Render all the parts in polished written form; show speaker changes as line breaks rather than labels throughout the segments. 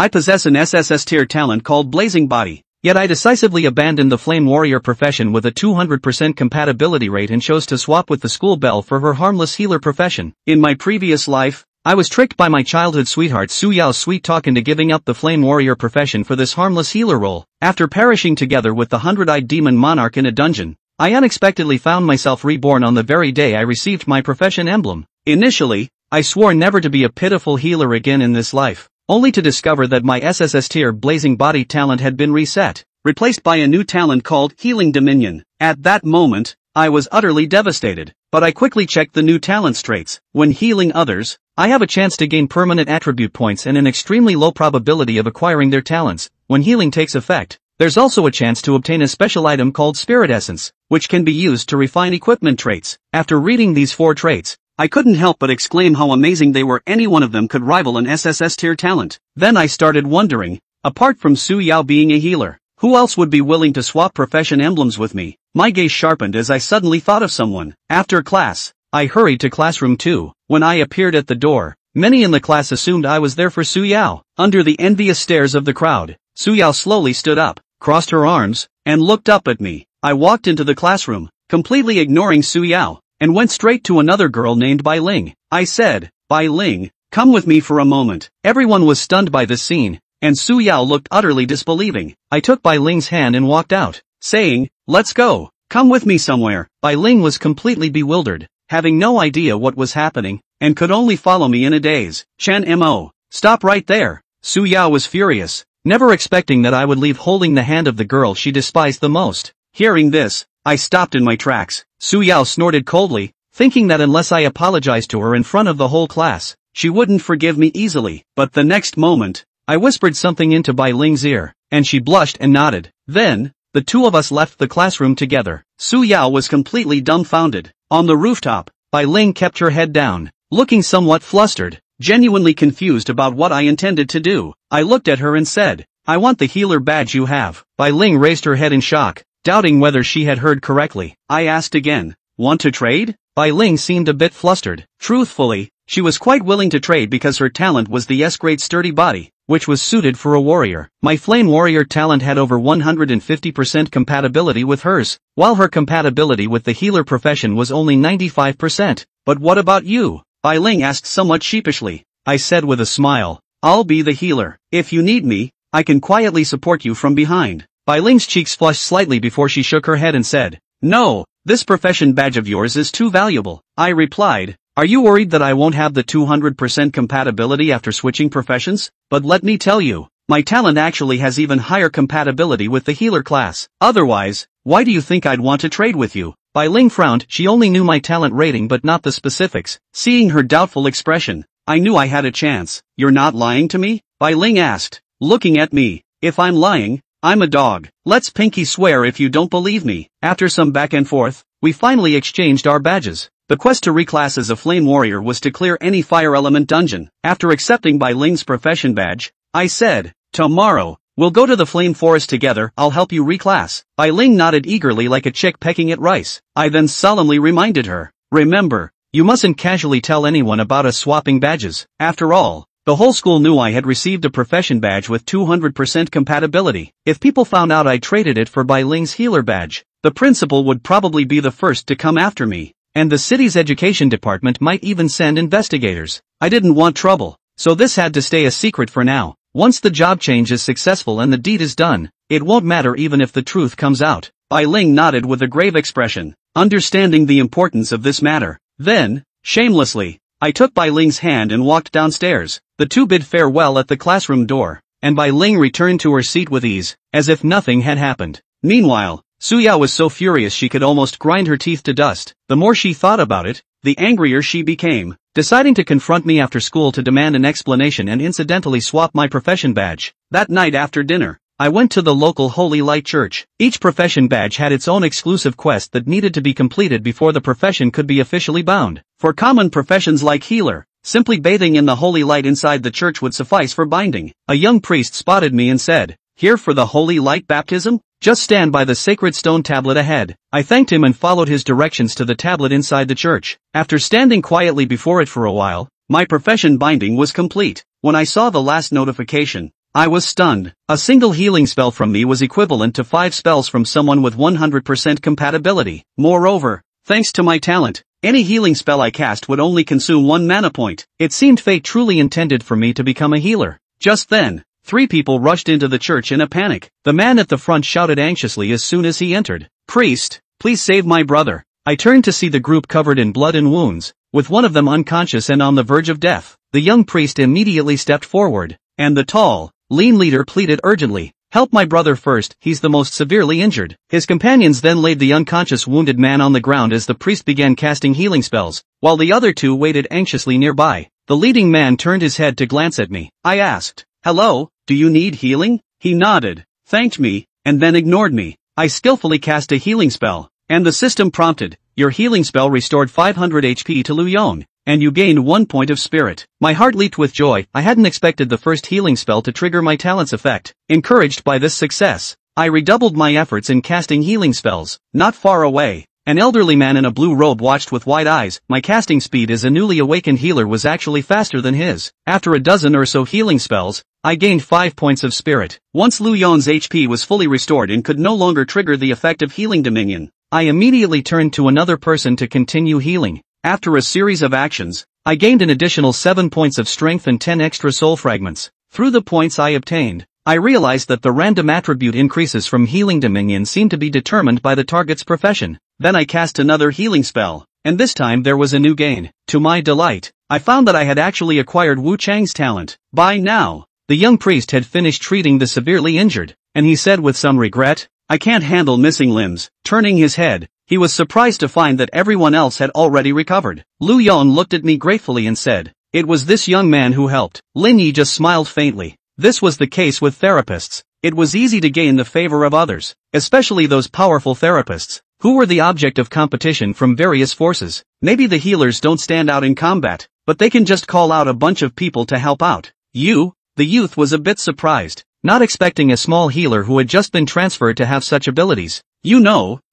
I possess an SSS tier talent called Blazing Body. Yet I decisively abandoned the Flame Warrior profession with a 200% compatibility rate and chose to swap with the school belle for her harmless healer profession. In my previous life, I was tricked by my childhood sweetheart Su Yao's sweet talk into giving up the Flame Warrior profession for this harmless healer role. After perishing together with the 100-eyed demon monarch in a dungeon, I unexpectedly found myself reborn on the very day I received my profession emblem. Initially, I swore never to be a pitiful healer again in this life, only to discover that my SSS tier Blazing Body talent had been reset, replaced by a new talent called Healing Dominion. At that moment, I was utterly devastated, but I quickly checked the new talent's traits. When healing others, I have a chance to gain permanent attribute points and an extremely low probability of acquiring their talents. When healing takes effect, there's also a chance to obtain a special item called Spirit Essence, which can be used to refine equipment traits. After reading these 4 traits, I couldn't help but exclaim how amazing they were. Any one of them could rival an SSS tier talent. Then I started wondering, apart from Su Yao being a healer, who else would be willing to swap profession emblems with me? My gaze sharpened as I suddenly thought of someone. After class, I hurried to classroom 2. When I appeared at the door, many in the class assumed I was there for Su Yao. Under the envious stares of the crowd, Su Yao slowly stood up, crossed her arms, and looked up at me. I walked into the classroom, completely ignoring Su Yao, and went straight to another girl named Bai Ling. I said, "Bai Ling, come with me for a moment." Everyone was stunned by this scene, and Su Yao looked utterly disbelieving. I took Bai Ling's hand and walked out, saying, "Let's go. Come with me somewhere." Bai Ling was completely bewildered, having no idea what was happening, and could only follow me in a daze. Chen Mo, stop right there. Su Yao was furious, never expecting that I would leave holding the hand of the girl she despised the most. Hearing this, I stopped in my tracks. Su Yao snorted coldly, thinking that unless I apologized to her in front of the whole class, she wouldn't forgive me easily. But the next moment, I whispered something into Bai Ling's ear, and she blushed and nodded. Then, the two of us left the classroom together. Su Yao was completely dumbfounded. On the rooftop, Bai Ling kept her head down, looking somewhat flustered, genuinely confused about what I intended to do. I looked at her and said, "I want the healer badge you have." Bai Ling raised her head in shock, doubting whether she had heard correctly. I asked again, "Want to trade?" Bai Ling seemed a bit flustered. Truthfully, she was quite willing to trade because her talent was the S-grade sturdy body, which was suited for a warrior. My Flame Warrior talent had over 150% compatibility with hers, while her compatibility with the healer profession was only 95%. "But what about you?" Bai Ling asked somewhat sheepishly. I said with a smile, "I'll be the healer. If you need me, I can quietly support you from behind." Bai Ling's cheeks flushed slightly before she shook her head and said, "No, this profession badge of yours is too valuable." I replied, "Are you worried that I won't have the 200% compatibility after switching professions? But let me tell you, my talent actually has even higher compatibility with the healer class. Otherwise, why do you think I'd want to trade with you?" Bai Ling frowned. She only knew my talent rating but not the specifics. Seeing her doubtful expression, I knew I had a chance. "You're not lying to me?" Bai Ling asked, looking at me. "If I'm lying, I'm a dog. Let's pinky swear if you don't believe me." After some back and forth, we finally exchanged our badges. The quest to reclass as a Flame Warrior was to clear any fire element dungeon. After accepting Bai Ling's profession badge, I said, "Tomorrow, we'll go to the Flame Forest together. I'll help you reclass." Bai Ling nodded eagerly like a chick pecking at rice. I then solemnly reminded her, "Remember, you mustn't casually tell anyone about us swapping badges." After all, the whole school knew I had received a profession badge with 200% compatibility. If people found out I traded it for Bai Ling's healer badge, the principal would probably be the first to come after me, and the city's education department might even send investigators. I didn't want trouble, so this had to stay a secret for now. Once the job change is successful and the deed is done, it won't matter even if the truth comes out. Bai Ling nodded with a grave expression, understanding the importance of this matter. Then, shamelessly, I took Bai Ling's hand and walked downstairs. The two bid farewell at the classroom door, and Bai Ling returned to her seat with ease, as if nothing had happened. Meanwhile, Su Yao was so furious she could almost grind her teeth to dust. The more she thought about it, the angrier she became, deciding to confront me after school to demand an explanation and incidentally swap my profession badge. That night after dinner, I went to the local Holy Light Church. Each profession badge had its own exclusive quest that needed to be completed before the profession could be officially bound. For common professions like healer, simply bathing in the holy light inside the church would suffice for binding. A young priest spotted me and said, "Here for the holy light baptism? Just stand by the sacred stone tablet ahead." I thanked him and followed his directions to the tablet inside the church. After standing quietly before it for a while, my profession binding was complete. When I saw the last notification, I was stunned. A single healing spell from me was equivalent to 5 spells from someone with 100% compatibility. Moreover, thanks to my talent, any healing spell I cast would only consume 1 mana point. It seemed fate truly intended for me to become a healer. Just then, 3 people rushed into the church in a panic. The man at the front shouted anxiously as soon as he entered, "Priest, please save my brother." I turned to see the group covered in blood and wounds, with one of them unconscious and on the verge of death. The young priest immediately stepped forward, and the tall, lean leader pleaded urgently, "Help my brother first, he's the most severely injured." His companions then laid the unconscious wounded man on the ground as the priest began casting healing spells, while the other 2 waited anxiously nearby. The leading man turned his head to glance at me. I asked, "Hello, do you need healing?" He nodded, thanked me, and then ignored me. I skillfully cast a healing spell, and the system prompted, "Your healing spell restored 500 HP to Lu Yong, and you gained 1 point of spirit." My heart leaped with joy. I hadn't expected the first healing spell to trigger my talent's effect. Encouraged by this success, I redoubled my efforts in casting healing spells. Not far away, an elderly man in a blue robe watched with wide eyes. My casting speed as a newly awakened healer was actually faster than his. After a dozen or so healing spells, I gained 5 points of spirit. Once Lu Yong's HP was fully restored and could no longer trigger the effect of Healing Dominion, I immediately turned to another person to continue healing. After a series of actions, I gained an additional 7 points of strength and 10 extra soul fragments. Through the points I obtained, I realized that the random attribute increases from Healing Dominion seemed to be determined by the target's profession. Then I cast another healing spell, and this time there was a new gain. To my delight, I found that I had actually acquired Wu Chang's talent. By now, the young priest had finished treating the severely injured, and he said with some regret, "I can't handle missing limbs." Turning his head, he was surprised to find that everyone else had already recovered. Lu Yong looked at me gratefully and said, "It was this young man who helped." Lin Yi just smiled faintly. This was the case with therapists. It was easy to gain the favor of others, especially those powerful therapists, who were the object of competition from various forces. Maybe the healers don't stand out in combat, but they can just call out a bunch of people to help out. The youth was a bit surprised, not expecting a small healer who had just been transferred to have such abilities.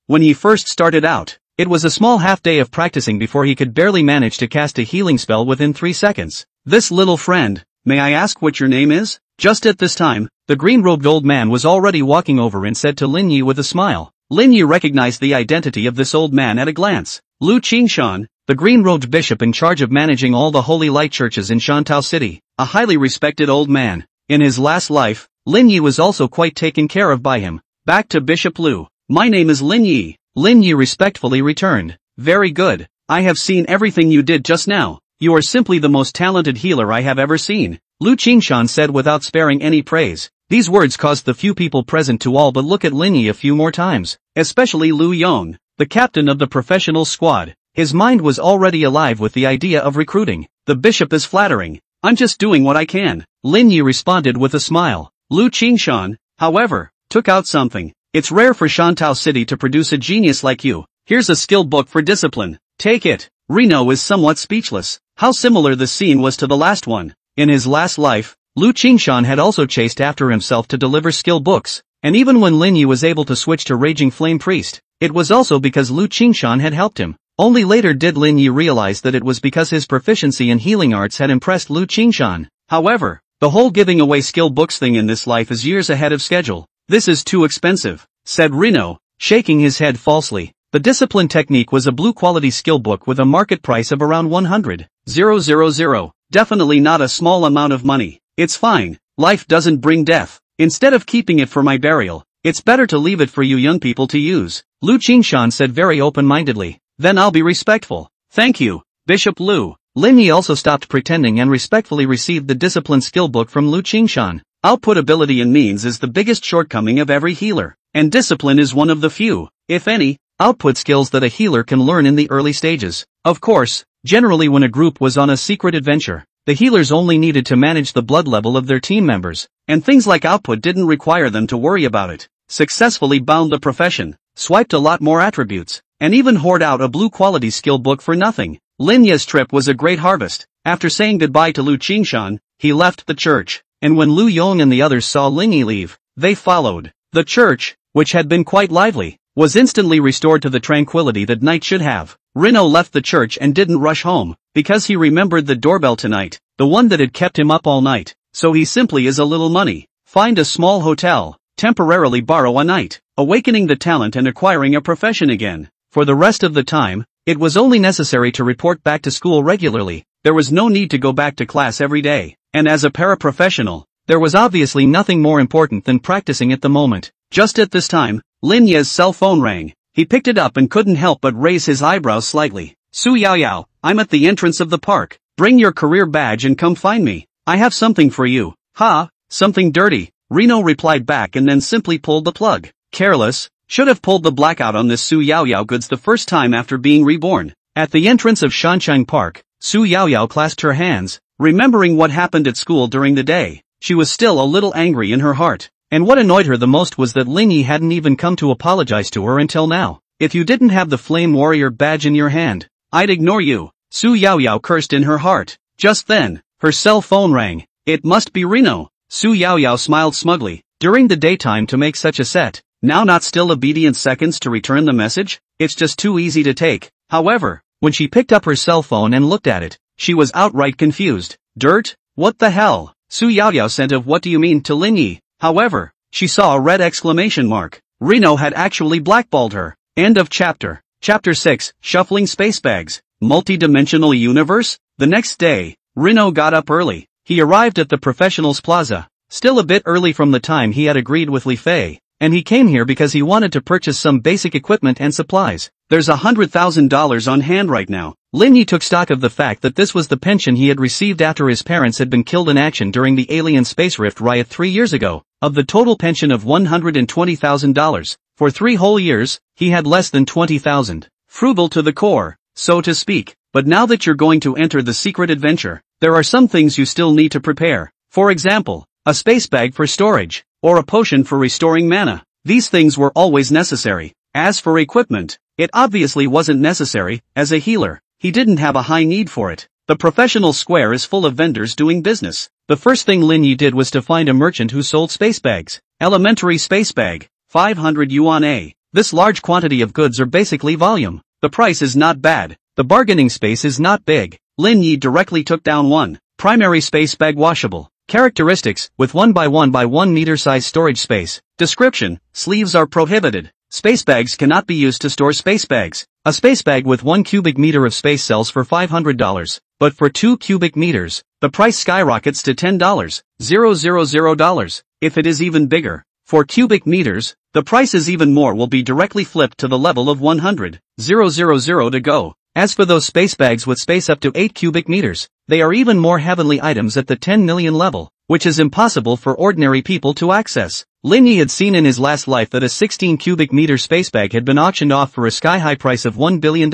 When he first started out, it was a small half-day of practicing before he could barely manage to cast a healing spell within 3 seconds. "This little friend, may I ask what your name is?" Just at this time, the green-robed old man was already walking over and said to Lin Yi with a smile. Lin Yi recognized the identity of this old man at a glance. Lu Qingshan, the green-robed bishop in charge of managing all the holy light churches in Shantou City, a highly respected old man. In his last life, Lin Yi was also quite taken care of by him. Back to Bishop Lu. "My name is Lin Yi." Lin Yi respectfully returned. "Very good. I have seen everything you did just now. You are simply the most talented healer I have ever seen," Lu Qingshan said without sparing any praise. These words caused the few people present to all but look at Lin Yi a few more times, especially Lu Yong, the captain of the professional squad. His mind was already alive with the idea of recruiting. "The bishop is flattering. I'm just doing what I can," Lin Yi responded with a smile. Lu Qingshan, however, took out something. "It's rare for Shantou City to produce a genius like you. Here's a skill book for discipline. Take it." Reno is somewhat speechless. How similar this scene was to the last one. In his last life, Lu Qingshan had also chased after himself to deliver skill books, and even when Lin Yi was able to switch to Raging Flame Priest, it was also because Lu Qingshan had helped him. Only later did Lin Yi realize that it was because his proficiency in healing arts had impressed Lu Qingshan. However, the whole giving away skill books thing in this life is years ahead of schedule. "This is too expensive," said Reno, shaking his head falsely. The discipline technique was a blue-quality skill book with a market price of around 100,000. Definitely not a small amount of money. "It's fine, life doesn't bring death. Instead of keeping it for my burial, it's better to leave it for you young people to use," Lu Qingshan said very open-mindedly. "Then I'll be respectful. Thank you, Bishop Lu." Lin Yi also stopped pretending and respectfully received the discipline skill book from Lu Qingshan. Output ability and means is the biggest shortcoming of every healer, and discipline is one of the few, if any, output skills that a healer can learn in the early stages. Of course, generally when a group was on a secret adventure, the healers only needed to manage the blood level of their team members, and things like output didn't require them to worry about it. Successfully bound the profession, swiped a lot more attributes, and even hoard out a blue-quality skill book for nothing. Lin Yi's trip was a great harvest. After saying goodbye to Lu Qingshan, he left the church, and when Lu Yong and the others saw Lin Yi leave, they followed. The church, which had been quite lively, was instantly restored to the tranquility that night should have. Reno left the church and didn't rush home, because he remembered the doorbell tonight, the one that had kept him up all night. so he simply is a little money. Find a small hotel, temporarily borrow a night, awakening the talent and acquiring a profession again. For the rest of the time, it was only necessary to report back to school regularly. There was no need to go back to class every day, and as a paraprofessional, there was obviously nothing more important than practicing at the moment. Just at this time, Lin Ye's cell phone rang. He picked it up and couldn't help but raise his eyebrows slightly. Su Yaoyao, I'm at the entrance of the park. Bring your career badge and come find me. I have something for you. Ha, something dirty, Reno replied back and then simply pulled the plug. Careless, should have pulled the blackout on this Su Yaoyao goods the first time after being reborn. At the entrance of Shanshang Park, Su Yaoyao clasped her hands, remembering what happened at school during the day. She was still a little angry in her heart. And what annoyed her the most was that Lin Yi hadn't even come to apologize to her until now. If you didn't have the Flame Warrior badge in your hand, I'd ignore you, Su Yaoyao cursed in her heart. Just then, her cell phone rang. It must be Reno. Su Yaoyao smiled smugly. During the daytime to make such a set, now not still obedient seconds to return the message? It's just too easy to take. However, when she picked up her cell phone and looked at it, she was outright confused. Dirt? What the hell? Su Yaoyao sent of what do you mean to Lin Yi. However, she saw a red exclamation mark. Reno had actually blackballed her. End of chapter. Chapter 6, Shuffling Space Bags. Multi-dimensional universe? The next day, Reno got up early. He arrived at the Professionals Plaza, still a bit early from the time he had agreed with Li Fei, and he came here because he wanted to purchase some basic equipment and supplies. There's $100,000 on hand right now. Lin Yi took stock of the fact that this was the pension he had received after his parents had been killed in action during the alien space rift riot 3 years ago. Of the total pension of $120,000, for 3 whole years, he had less than $20,000. Frugal to the core, so to speak. But now that you're going to enter the secret adventure, there are some things you still need to prepare. For example, a space bag for storage, or a potion for restoring mana. These things were always necessary. As for equipment, it obviously wasn't necessary. As a healer, he didn't have a high need for it. The professional square is full of vendors doing business. The first thing Lin Yi did was to find a merchant who sold space bags. Elementary space bag, 500 yuan a. This large quantity of goods are basically volume. The price is not bad. The bargaining space is not big. Lin Yi directly took down one. Primary space bag washable. Characteristics, with 1 by 1 by 1 meter size storage space. Description, sleeves are prohibited. Space bags cannot be used to store space bags. A space bag with 1 cubic meter of space sells for $500, but for 2 cubic meters, the price skyrockets to $10,000. If it is even bigger, for cubic meters, the price is even more will be directly flipped to the level of 100,000 to go. As for those space bags with space up to 8 cubic meters, they are even more heavenly items at the 10 million level, which is impossible for ordinary people to access. Lin Yi had seen in his last life that a 16 cubic meter space bag had been auctioned off for a sky-high price of $1 billion.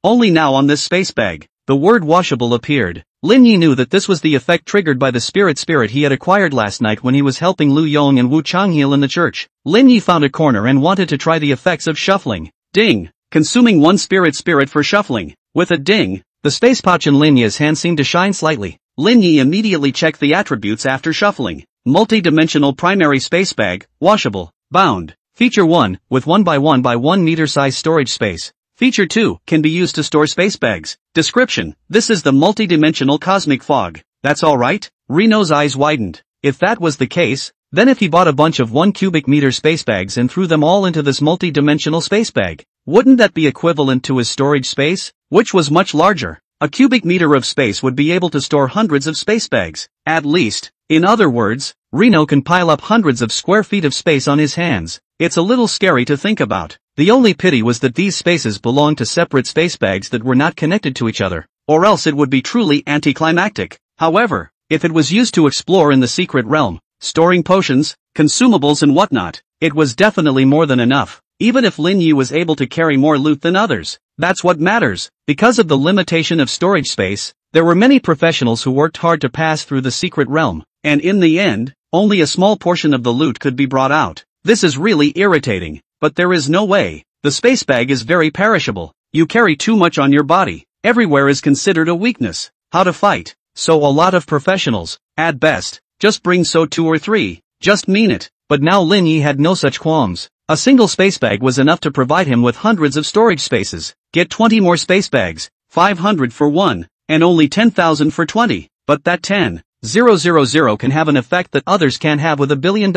Only now on this space bag, the word washable appeared. Lin Yi knew that this was the effect triggered by the spirit he had acquired last night when he was helping Lu Yong and Wu Changheil in the church. Lin Yi found a corner and wanted to try the effects of shuffling. Ding! Consuming 1 spirit for shuffling. With a ding, the space pouch in Lin Yi's hand seemed to shine slightly. Lin Yi immediately checked the attributes after shuffling. Multi-dimensional primary space bag, washable, bound. Feature 1, with 1 by 1 by 1 meter size storage space. Feature 2, can be used to store space bags. Description, this is the multi-dimensional cosmic fog. That's alright? Reno's eyes widened. If that was the case, then if he bought a bunch of 1 cubic meter space bags and threw them all into this multi-dimensional space bag, wouldn't that be equivalent to his storage space, which was much larger? A cubic meter of space would be able to store hundreds of space bags, at least. In other words, Reno can pile up hundreds of square feet of space on his hands. It's a little scary to think about. The only pity was that these spaces belonged to separate space bags that were not connected to each other, or else it would be truly anticlimactic. However, if it was used to explore in the secret realm, storing potions, consumables and whatnot, it was definitely more than enough. Even if Lin Yi was able to carry more loot than others, that's what matters. Because of the limitation of storage space, there were many professionals who worked hard to pass through the secret realm, and in the end, only a small portion of the loot could be brought out. This is really irritating, but there is no way. The space bag is very perishable. You carry too much on your body. Everywhere is considered a weakness. How to fight? So a lot of professionals, at best, just bring so 2 or 3, just mean it. But now Lin Yi had no such qualms. A single space bag was enough to provide him with hundreds of storage spaces. Get 20 more space bags, 500 for 1, and only 10,000 for 20. But that 10, 000 can have an effect that others can't have with $1 billion.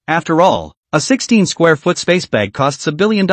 After all, a 16 square foot space bag costs $1 billion,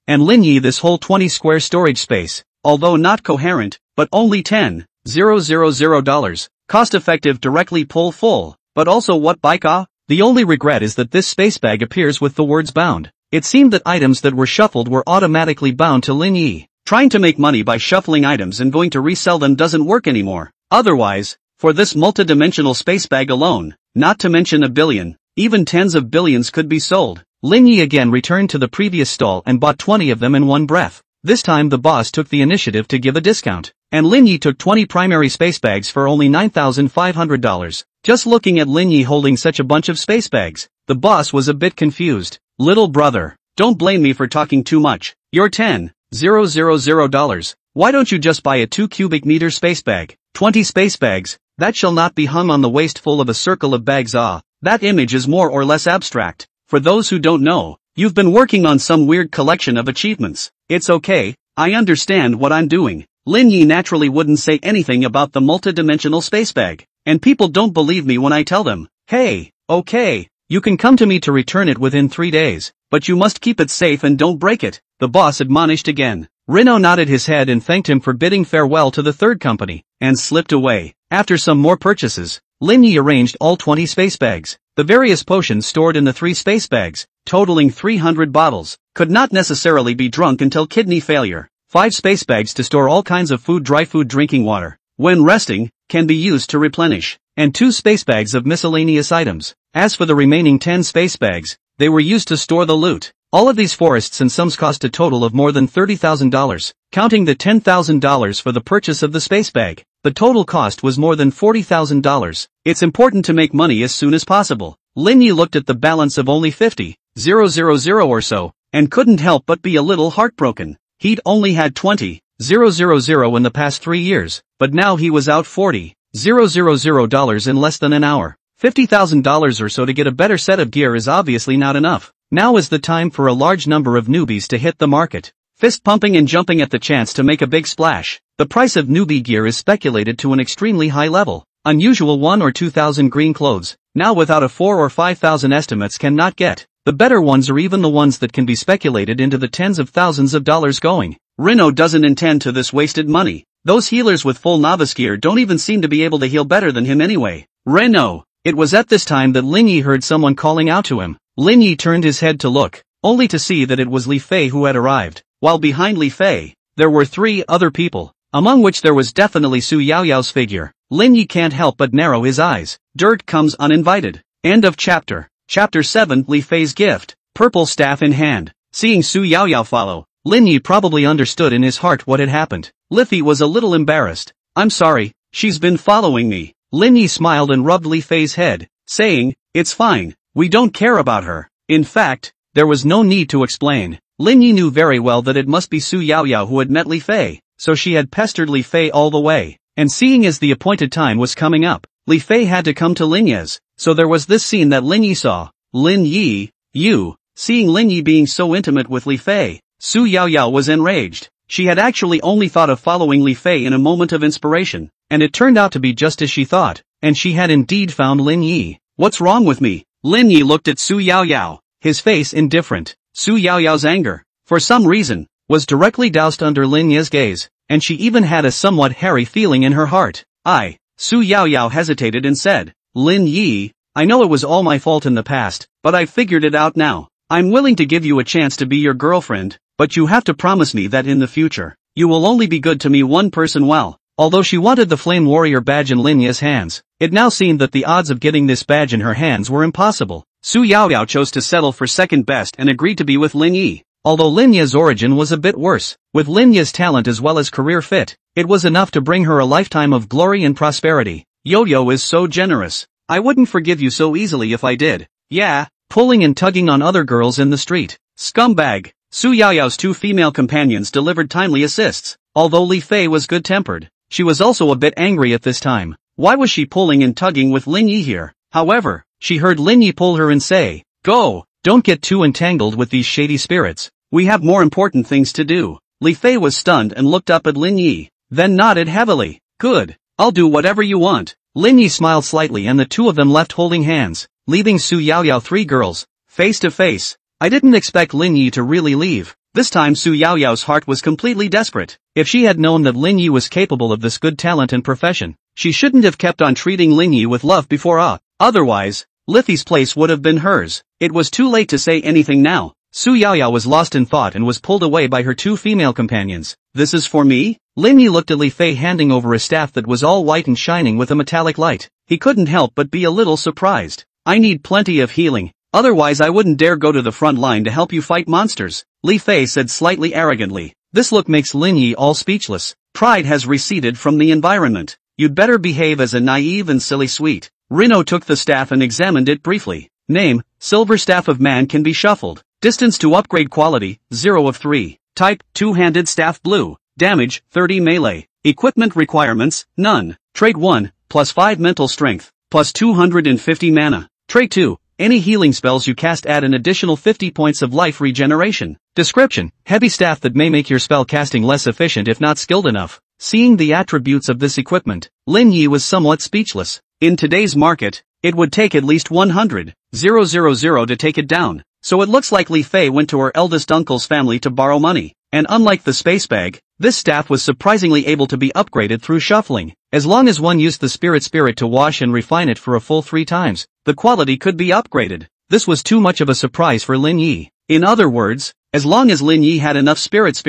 and Lin Yi this whole 20 square storage space, although not coherent, but only $10,000. Cost effective directly pull full, but also what baika? The only regret is that this space bag appears with the words bound. It seemed that items that were shuffled were automatically bound to Lin Yi. Trying to make money by shuffling items and going to resell them doesn't work anymore. Otherwise, for this multidimensional space bag alone, not to mention $1 billion, even tens of billions could be sold. Lin Yi again returned to the previous stall and bought 20 of them in one breath. This time the boss took the initiative to give a discount, and Lin Yi took 20 primary space bags for only $9,500. Just looking at Lin Yi holding such a bunch of space bags, the boss was a bit confused. Little brother, don't blame me for talking too much. You're $10,000. Why don't you just buy a 2 cubic meter space bag? 20 space bags, that shall not be hung on the waist full of a circle of bags. That image is more or less abstract. For those who don't know, you've been working on some weird collection of achievements. It's okay, I understand what I'm doing. Lin Yi naturally wouldn't say anything about the multidimensional space bag, and people don't believe me when I tell them, hey, okay, you can come to me to return it within 3 days, but you must keep it safe and don't break it, the boss admonished again. Reno nodded his head and thanked him for bidding farewell to the third company, and slipped away. After some more purchases, Lin Yi arranged all 20 space bags. The various potions stored in the 3 space bags, totaling 300 bottles, could not necessarily be drunk until kidney failure. 5 space bags to store all kinds of food, dry food, drinking water, when resting, can be used to replenish, and 2 space bags of miscellaneous items. As for the remaining 10 space bags, they were used to store the loot. All of these forests and sums cost a total of more than $30,000, counting the $10,000 for the purchase of the space bag. The total cost was more than $40,000. It's important to make money as soon as possible. Lin Yi looked at the balance of only 50,000 or so, and couldn't help but be a little heartbroken. He'd only had 20,000 in the past 3 years, but now he was out $40,000 in less than an hour. $50,000 or so to get a better set of gear is obviously not enough. Now is the time for a large number of newbies to hit the market, fist pumping and jumping at the chance to make a big splash. The price of newbie gear is speculated to an extremely high level. Unusual 1 or 2,000 green clothes, now without a 4 or 5,000 estimates cannot get. The better ones are even the ones that can be speculated into the tens of thousands of dollars going. Reno doesn't intend to this wasted money. Those healers with full novice gear don't even seem to be able to heal better than him anyway. Reno! It was at this time that Lin Yi heard someone calling out to him. Lin Yi turned his head to look, only to see that it was Li Fei who had arrived, while behind Li Fei, there were 3 other people, among which there was definitely Su Yaoyao's figure. Lin Yi can't help but narrow his eyes. Dirt comes uninvited. End of chapter. Chapter 7 Li Fei's gift, purple staff in hand. Seeing Su Yaoyao follow, Lin Yi probably understood in his heart what had happened. Li Fei was a little embarrassed. I'm sorry, she's been following me. Lin Yi smiled and rubbed Li Fei's head, saying, it's fine, we don't care about her. In fact, there was no need to explain. Lin Yi knew very well that it must be Su Yaoyao who had met Li Fei, so she had pestered Li Fei all the way. And seeing as the appointed time was coming up, Li Fei had to come to Lin Yi's, so there was this scene that Lin Yi saw. Lin Yi, seeing Lin Yi being so intimate with Li Fei, Su Yaoyao was enraged. She had actually only thought of following Li Fei in a moment of inspiration, and it turned out to be just as she thought, and she had indeed found Lin Yi. What's wrong with me? Lin Yi looked at Su Yaoyao, his face indifferent. Su Yaoyao's anger, for some reason, was directly doused under Lin Yi's gaze, and she even had a somewhat hairy feeling in her heart. Su Yaoyao hesitated and said, Lin Yi, I know it was all my fault in the past, but I've figured it out now. I'm willing to give you a chance to be your girlfriend, but you have to promise me that in the future, you will only be good to me one person well. Although she wanted the Flame Warrior badge in Lin Yi's hands, it now seemed that the odds of getting this badge in her hands were impossible. Su Yaoyao chose to settle for second best and agreed to be with Lin Yi. Although Lin Yi's origin was a bit worse, with Lin Yi's talent as well as career fit, it was enough to bring her a lifetime of glory and prosperity. Yo-Yo is so generous. I wouldn't forgive you so easily if I did. Yeah, pulling and tugging on other girls in the street. Scumbag. Su Yaoyao's 2 female companions delivered timely assists. Although Li Fei was good-tempered, she was also a bit angry at this time. Why was she pulling and tugging with Lin Yi here? However, she heard Lin Yi pull her and say, Go, don't get too entangled with these shady spirits. We have more important things to do. Li Fei was stunned and looked up at Lin Yi, then nodded heavily. Good, I'll do whatever you want. Lin Yi smiled slightly and the two of them left holding hands, leaving Su Yaoyao three girls, face to face. I didn't expect Lin Yi to really leave. This time Su Yaoyao's heart was completely desperate. If she had known that Lin Yi was capable of this good talent and profession, she shouldn't have kept on treating Lin Yi with love before. Otherwise, Liffy's place would have been hers. It was too late to say anything now. Su Yaoyao was lost in thought and was pulled away by her two female companions. This is for me? Lin Yi looked at Li Fei handing over a staff that was all white and shining with a metallic light. He couldn't help but be a little surprised. I need plenty of healing. Otherwise I wouldn't dare go to the front line to help you fight monsters, Li Fei said slightly arrogantly. This look makes Lin Yi all speechless. Pride has receded from the environment. You'd better behave as a naive and silly sweet. Rino took the staff and examined it briefly. Name, Silver Staff of Man can be shuffled. Distance to upgrade quality, 0 of 3. Type, two-handed staff blue. Damage, 30 melee. Equipment requirements, none. Trait 1, plus 5 mental strength, plus 250 mana. Trait 2, any healing spells you cast add an additional 50 points of life regeneration. Description, heavy staff that may make your spell casting less efficient if not skilled enough. Seeing the attributes of this equipment, Lin Yi was somewhat speechless. In today's market, it would take at least 100,000 to take it down. So it looks like Li Fei went to her eldest uncle's family to borrow money. And unlike the space bag, this staff was surprisingly able to be upgraded through shuffling. As long as one used the spirit to wash and refine it for a full 3 times, the quality could be upgraded. This was too much of a surprise for Lin Yi. In other words, as long as Lin Yi had enough spirits,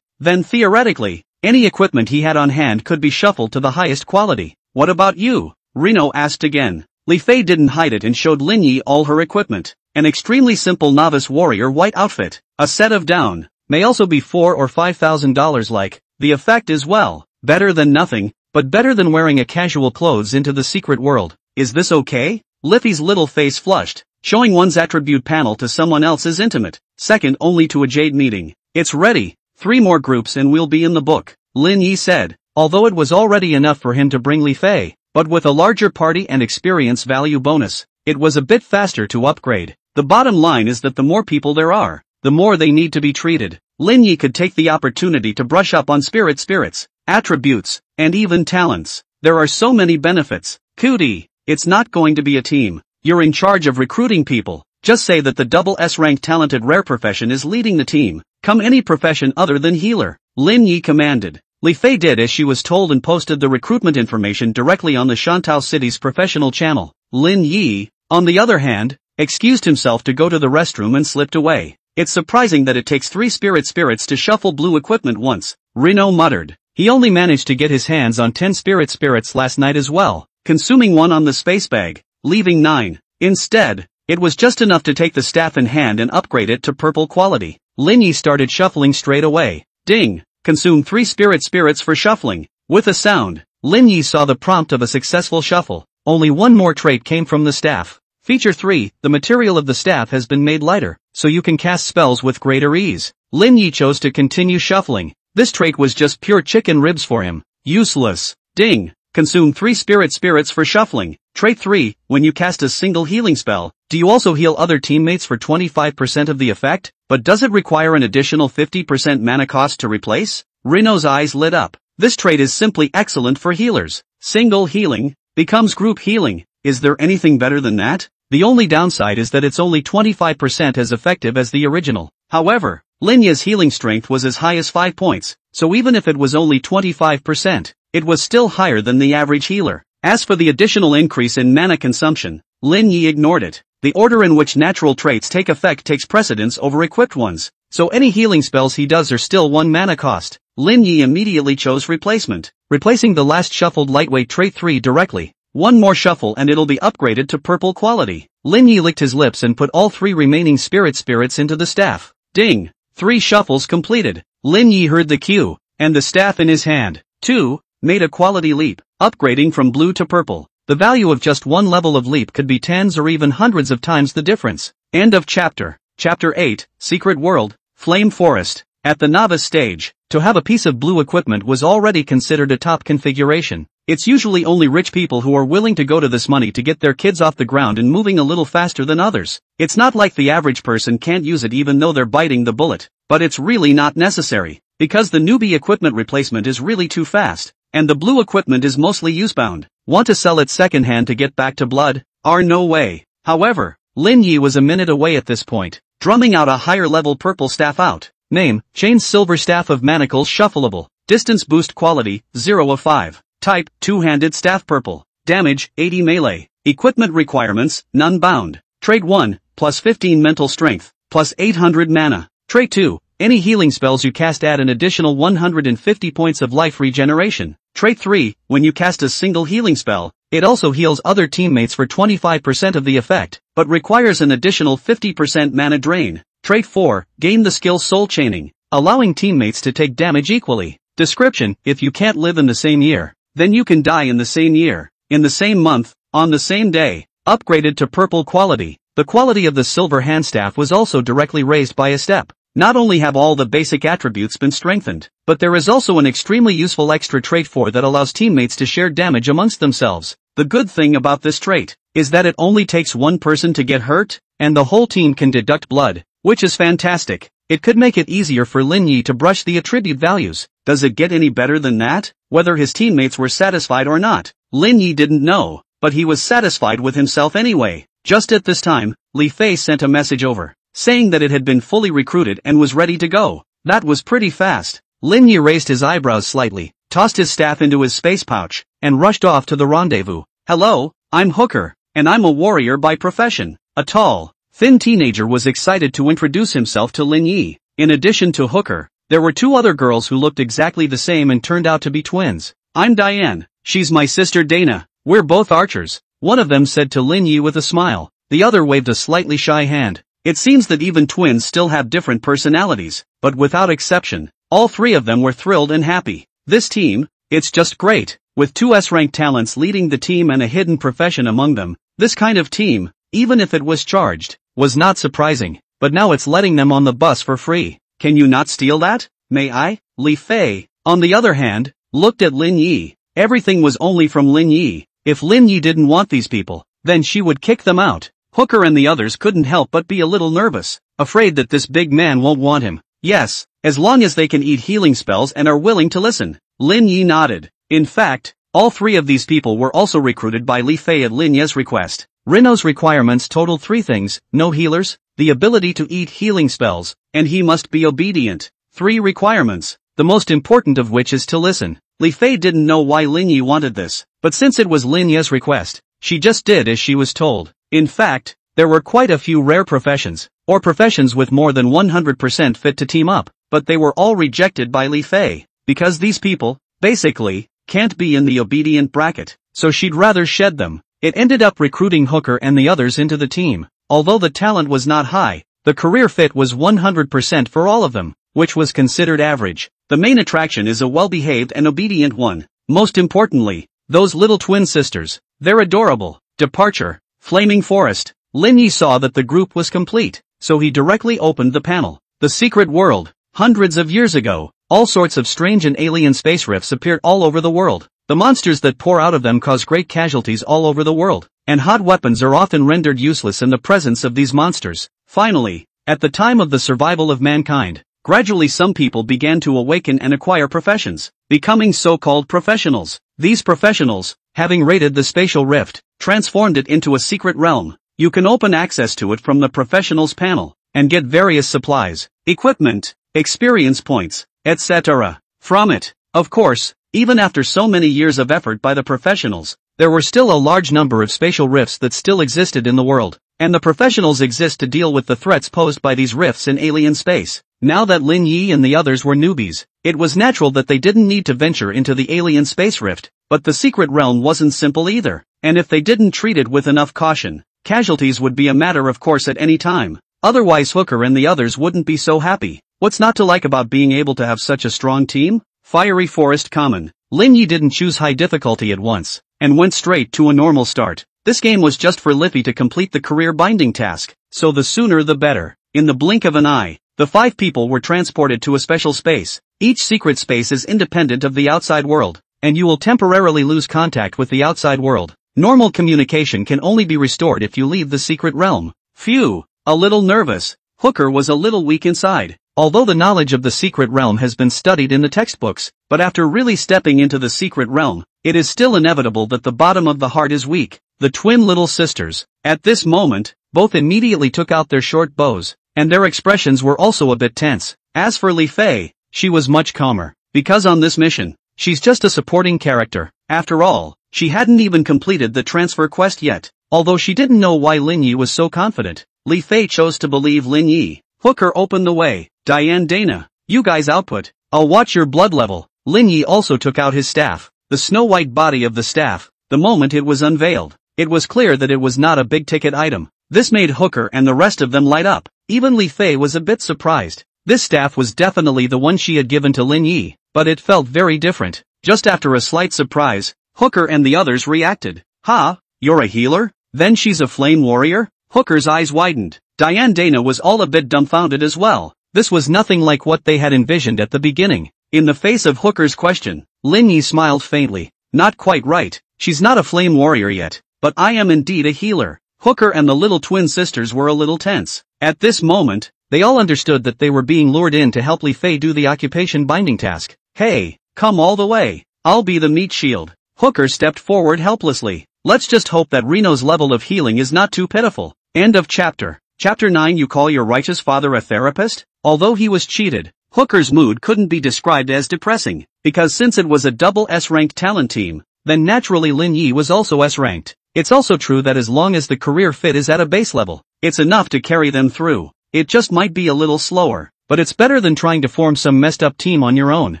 then theoretically, any equipment he had on hand could be shuffled to the highest quality. What about you? Rino asked again. Li Fei didn't hide it and showed Lin Yi all her equipment. An extremely simple novice warrior white outfit, a set of down, may also be $4,000 or $5,000 like, the effect is well, better than nothing, but better than wearing a casual clothes into the secret world. Is this okay? Liffy's little face flushed. Showing one's attribute panel to someone else is intimate, second only to a Jade meeting. It's ready, 3 more groups and we'll be in the book, Lin Yi said, although it was already enough for him to bring Li Fei, but with a larger party and experience value bonus, it was a bit faster to upgrade. The bottom line is that the more people there are, the more they need to be treated. Lin Yi could take the opportunity to brush up on spirits, attributes, and even talents. There are so many benefits. Cootie, it's not going to be a team. You're in charge of recruiting people. Just say that the double S-ranked talented rare profession is leading the team. Come any profession other than healer, Lin Yi commanded. Li Fei did as she was told and posted the recruitment information directly on the Shantou City's professional channel. Lin Yi, on the other hand, excused himself to go to the restroom and slipped away. It's surprising that it takes 3 spirits to shuffle blue equipment once, Rino muttered. He only managed to get his hands on 10 spirits last night as well, consuming 1 on the space bag, leaving 9. Instead, it was just enough to take the staff in hand and upgrade it to purple quality. Lin Yi started shuffling straight away. Ding! Consume 3 spirits for shuffling. With a sound, Lin Yi saw the prompt of a successful shuffle. Only 1 more trait came from the staff. Feature 3, the material of the staff has been made lighter, so you can cast spells with greater ease. Lin Yi chose to continue shuffling. This trait was just pure chicken ribs for him. Useless. Ding. Consume 3 spirits for shuffling. Trait 3, when you cast a single healing spell, do you also heal other teammates for 25% of the effect? But does it require an additional 50% mana cost to replace? Rino's eyes lit up. This trait is simply excellent for healers. Single healing becomes group healing. Is there anything better than that? The only downside is that it's only 25% as effective as the original. However, Lin Yi's healing strength was as high as 5 points, so even if it was only 25%, it was still higher than the average healer. As for the additional increase in mana consumption, Lin Yi ignored it. The order in which natural traits take effect takes precedence over equipped ones, so any healing spells he does are still 1 mana cost. Lin Yi immediately chose replacement, replacing the last shuffled lightweight trait 3 directly. 1 more shuffle and it'll be upgraded to purple quality. Lin Yi licked his lips and put all 3 remaining spirits into the staff. Ding! 3 shuffles completed. Lin Yi heard the cue, and the staff in his hand, too, made a quality leap, upgrading from blue to purple. The value of just 1 level of leap could be tens or even hundreds of times the difference. End of chapter. Chapter 8, Secret World, Flame Forest. At the novice stage, to have a piece of blue equipment was already considered a top configuration. It's usually only rich people who are willing to go to this money to get their kids off the ground and moving a little faster than others. It's not like the average person can't use it even though they're biting the bullet, but it's really not necessary, because the newbie equipment replacement is really too fast. and the blue equipment is mostly usebound. Want to sell it secondhand to get back to blood? No way. However, Lin Yi was a minute away at this point, drumming out a higher level purple staff out. Name, Chain's Silver Staff of Manacles Shuffleable. Distance boost quality, 0 of 5. Type, two-handed staff purple. Damage, 80 melee. Equipment requirements, none bound. Trait 1, plus 15 mental strength, plus 800 mana. Trait 2, any healing spells you cast add an additional 150 points of life regeneration. Trait 3, when you cast a single healing spell, it also heals other teammates for 25% of the effect, but requires an additional 50% mana drain. Trait 4, gain the skill Soul Chaining, allowing teammates to take damage equally. Description, if you can't live in the same year, then you can die in the same year, in the same month, on the same day. Upgraded to purple quality. The quality of the silver handstaff was also directly raised by a step. Not only have all the basic attributes been strengthened, but there is also an extremely useful extra trait 4 that allows teammates to share damage amongst themselves. The good thing about this trait is that it only takes one person to get hurt, and the whole team can deduct blood, which is fantastic. It could make it easier for Lin Yi to brush the attribute values. Does it get any better than that? Whether his teammates were satisfied or not, Lin Yi didn't know, but he was satisfied with himself anyway. Just at this time, Li Fei sent a message over, saying that it had been fully recruited and was ready to go. That was pretty fast. Lin Yi raised his eyebrows slightly, tossed his staff into his space pouch, and rushed off to the rendezvous. Hello, I'm Hooker, and I'm a warrior by profession. A tall, thin teenager was excited to introduce himself to Lin Yi. In addition to Hooker, there were two other girls who looked exactly the same and turned out to be twins. I'm Diane, she's my sister Dana, we're both archers, one of them said to Lin Yi with a smile. The other waved a slightly shy hand. It seems that even twins still have different personalities, but without exception, all three of them were thrilled and happy. This team, it's just great, with two S-rank talents leading the team and a hidden profession among them. This kind of team, even if it was charged, was not surprising, but now it's letting them on the bus for free. Can you not steal that? May I? Li Fei, on the other hand, looked at Lin Yi. Everything was only from Lin Yi. If Lin Yi didn't want these people, then she would kick them out. Hooker and the others couldn't help but be a little nervous, afraid that this big man won't want him. Yes, as long as they can eat healing spells and are willing to listen. Lin Yi nodded. In fact, all three of these people were also recruited by Li Fei at Lin Yi's request. Rino's requirements totaled three things: no healers, the ability to eat healing spells, and he must be obedient. 3 requirements, the most important of which is to listen. Li Fei didn't know why Lin Yi wanted this, but since it was Lin Yi's request, she just did as she was told. In fact, there were quite a few rare professions, or professions with more than 100% fit to team up, but they were all rejected by Li Fei, because these people, basically, can't be in the obedient bracket, so she'd rather shed them. It ended up recruiting Hooker and the others into the team. Although the talent was not high, the career fit was 100% for all of them, which was considered average. The main attraction is a well-behaved and obedient one. Most importantly, those little twin sisters, they're adorable. Departure, Flaming Forest. Lin Yi saw that the group was complete, so he directly opened the panel. The secret world. Hundreds of years ago, all sorts of strange and alien space rifts appeared all over the world. The monsters that pour out of them cause great casualties all over the world, and hot weapons are often rendered useless in the presence of these monsters. Finally, at the time of the survival of mankind, gradually some people began to awaken and acquire professions, becoming so-called professionals. These professionals, having raided the spatial rift, transformed it into a secret realm. You can open access to it from the professionals panel, and get various supplies, equipment, experience points, etc. from it. Of course, even after so many years of effort by the professionals, there were still a large number of spatial rifts that still existed in the world, and the professionals exist to deal with the threats posed by these rifts in alien space. Now that Lin Yi and the others were newbies, it was natural that they didn't need to venture into the alien space rift, but the secret realm wasn't simple either, and if they didn't treat it with enough caution, casualties would be a matter of course at any time. Otherwise Hooker and the others wouldn't be so happy. What's not to like about being able to have such a strong team? Fiery Forest Common. Lin Yi didn't choose high difficulty at once, and went straight to a normal start. This game was just for Liffy to complete the career binding task, so the sooner the better. In the blink of an eye, the 5 people were transported to a special space. Each secret space is independent of the outside world, and you will temporarily lose contact with the outside world. Normal communication can only be restored if you leave the secret realm. Phew, a little nervous. Hooker was a little weak inside. Although the knowledge of the secret realm has been studied in the textbooks, but after really stepping into the secret realm, it is still inevitable that the bottom of the heart is weak. The twin little sisters, at this moment, both immediately took out their short bows, and their expressions were also a bit tense. As for Li Fei, she was much calmer, because on this mission, she's just a supporting character. After all, she hadn't even completed the transfer quest yet. Although she didn't know why Lin Yi was so confident, Li Fei chose to believe Lin Yi. Hooker opened the way. Diane, Dana, you guys output. I'll watch your blood level. Lin Yi also took out his staff, the snow-white body of the staff, the moment it was unveiled. It was clear that it was not a big-ticket item. This made Hooker and the rest of them light up. Even Li Fei was a bit surprised. This staff was definitely the one she had given to Lin Yi, but it felt very different. Just after a slight surprise, Hooker and the others reacted. "Ha, you're a healer? Then she's a flame warrior?" Hooker's eyes widened. Diane Dana was all a bit dumbfounded as well. This was nothing like what they had envisioned at the beginning. In the face of Hooker's question, Lin Yi smiled faintly. "Not quite right, she's not a flame warrior yet, but I am indeed a healer." Hooker and the little twin sisters were a little tense. At this moment, they all understood that they were being lured in to help Li Fei do the occupation binding task. "Hey, come all the way. I'll be the meat shield." Hooker stepped forward helplessly. Let's just hope that Reno's level of healing is not too pitiful. End of chapter. Chapter 9. You call your righteous father a therapist? Although he was cheated, Hooker's mood couldn't be described as depressing, because since it was a double S-ranked talent team, then naturally Lin Yi was also S-ranked. It's also true that as long as the career fit is at a base level, it's enough to carry them through. It just might be a little slower, but it's better than trying to form some messed up team on your own.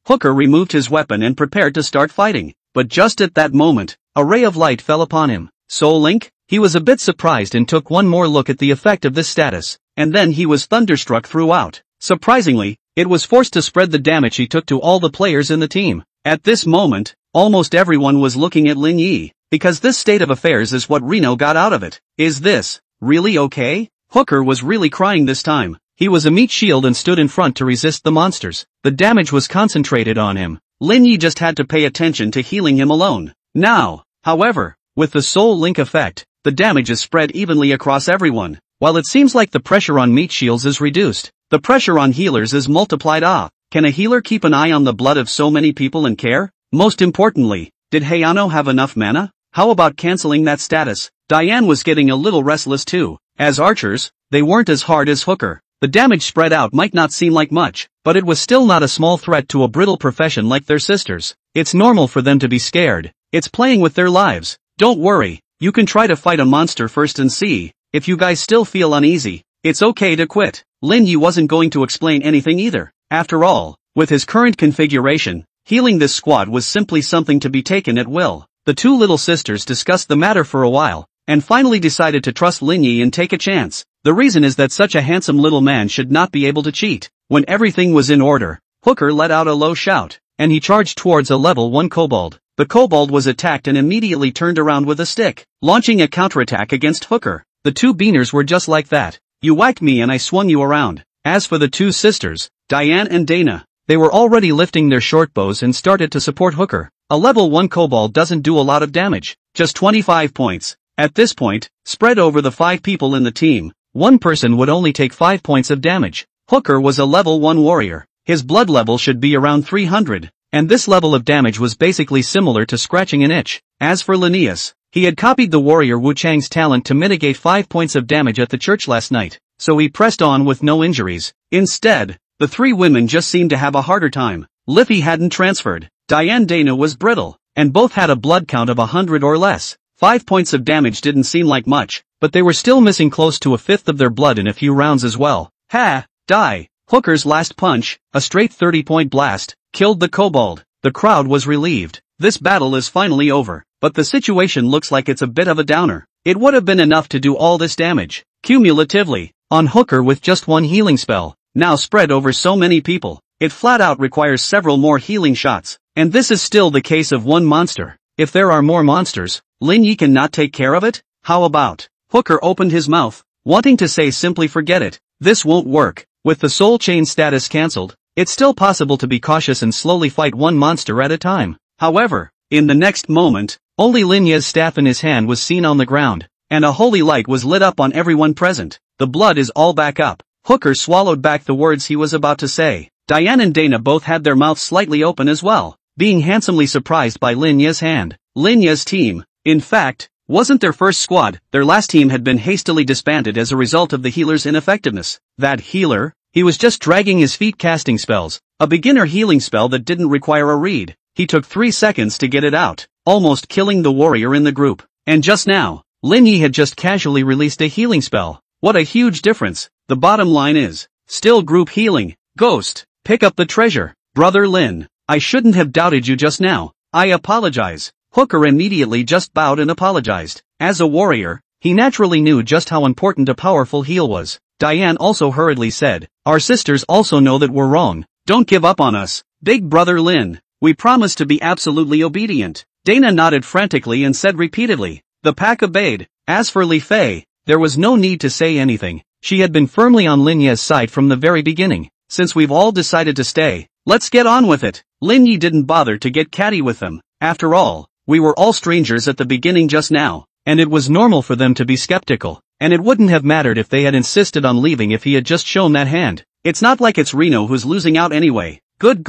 Hooker removed his weapon and prepared to start fighting, but just at that moment, a ray of light fell upon him. Soul Link? He was a bit surprised and took one more look at the effect of this status, and then he was thunderstruck throughout. Surprisingly, it was forced to spread the damage he took to all the players in the team. At this moment, almost everyone was looking at Lin Yi, because this state of affairs is what Reno got out of it. Is this really okay? Hooker was really crying this time. He was a meat shield and stood in front to resist the monsters. The damage was concentrated on him. Lin Yi just had to pay attention to healing him alone. Now, however, with the Soul Link effect, the damage is spread evenly across everyone. While it seems like the pressure on meat shields is reduced, the pressure on healers is multiplied. Can a healer keep an eye on the blood of so many people and care? Most importantly, did Hayano have enough mana? How about canceling that status? Diane was getting a little restless too. As archers, they weren't as hard as Hooker. The damage spread out might not seem like much, but it was still not a small threat to a brittle profession like their sisters. It's normal for them to be scared. It's playing with their lives. Don't worry, you can try to fight a monster first and see. If you guys still feel uneasy, it's okay to quit. Lin Yi wasn't going to explain anything either. After all, with his current configuration, healing this squad was simply something to be taken at will. The two little sisters discussed the matter for a while, and finally decided to trust Lin Yi and take a chance. The reason is that such a handsome little man should not be able to cheat. When everything was in order, Hooker let out a low shout, and he charged towards a level 1 kobold. The kobold was attacked and immediately turned around with a stick, launching a counterattack against Hooker. The two beaners were just like that. You whacked me and I swung you around. As for the two sisters, Diane and Dana, they were already lifting their short bows and started to support Hooker. A level 1 kobold doesn't do a lot of damage, just 25 points. At this point, spread over the 5 people in the team, one person would only take 5 points of damage. Hooker was a level 1 warrior. His blood level should be around 300, and this level of damage was basically similar to scratching an itch. As for Linnaeus, he had copied the warrior Wu Chang's talent to mitigate 5 points of damage at the church last night, so he pressed on with no injuries. Instead, the 3 women just seemed to have a harder time. Liffey hadn't transferred. Diane Dana was brittle, and both had a blood count of 100 or less. 5 points of damage didn't seem like much, but they were still missing close to a fifth of their blood in a few rounds as well. Ha! Die! Hooker's last punch, a straight 30-point blast, killed the kobold. The crowd was relieved. This battle is finally over, but the situation looks like it's a bit of a downer. It would have been enough to do all this damage, cumulatively, on Hooker with just one healing spell, now spread over so many people. It flat out requires several more healing shots, and this is still the case of one monster. If there are more monsters, Lin Yi can not take care of it? How about? Hooker opened his mouth, wanting to say simply forget it. This won't work. With the soul chain status cancelled, it's still possible to be cautious and slowly fight one monster at a time. However, in the next moment, only Lin Yi's staff in his hand was seen on the ground, and a holy light was lit up on everyone present. The blood is all back up. Hooker swallowed back the words he was about to say. Diane and Dana both had their mouths slightly open as well, being handsomely surprised by Lin Ye's hand. Lin Ye's team, in fact, wasn't their first squad. Their last team had been hastily disbanded as a result of the healer's ineffectiveness. That healer? He was just dragging his feet casting spells. A beginner healing spell that didn't require a read. He took 3 seconds to get it out, almost killing the warrior in the group. And just now, Lin Yi had just casually released a healing spell. What a huge difference. The bottom line is, still group healing. Ghost, pick up the treasure. Brother Lin, I shouldn't have doubted you just now. I apologize. Hooker immediately just bowed and apologized. As a warrior, he naturally knew just how important a powerful heal was. Diane also hurriedly said, our sisters also know that we're wrong. Don't give up on us, big brother Lin. We promise to be absolutely obedient. Dana nodded frantically and said repeatedly. The pack obeyed. As for Li Fei, there was no need to say anything. She had been firmly on Lin Ye's side from the very beginning. Since we've all decided to stay, let's get on with it. Lin Yi didn't bother to get catty with them. After all, we were all strangers at the beginning just now, and it was normal for them to be skeptical. And it wouldn't have mattered if they had insisted on leaving if he had just shown that hand. It's not like it's Reno who's losing out anyway. Good.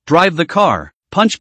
Drive the car. Punch.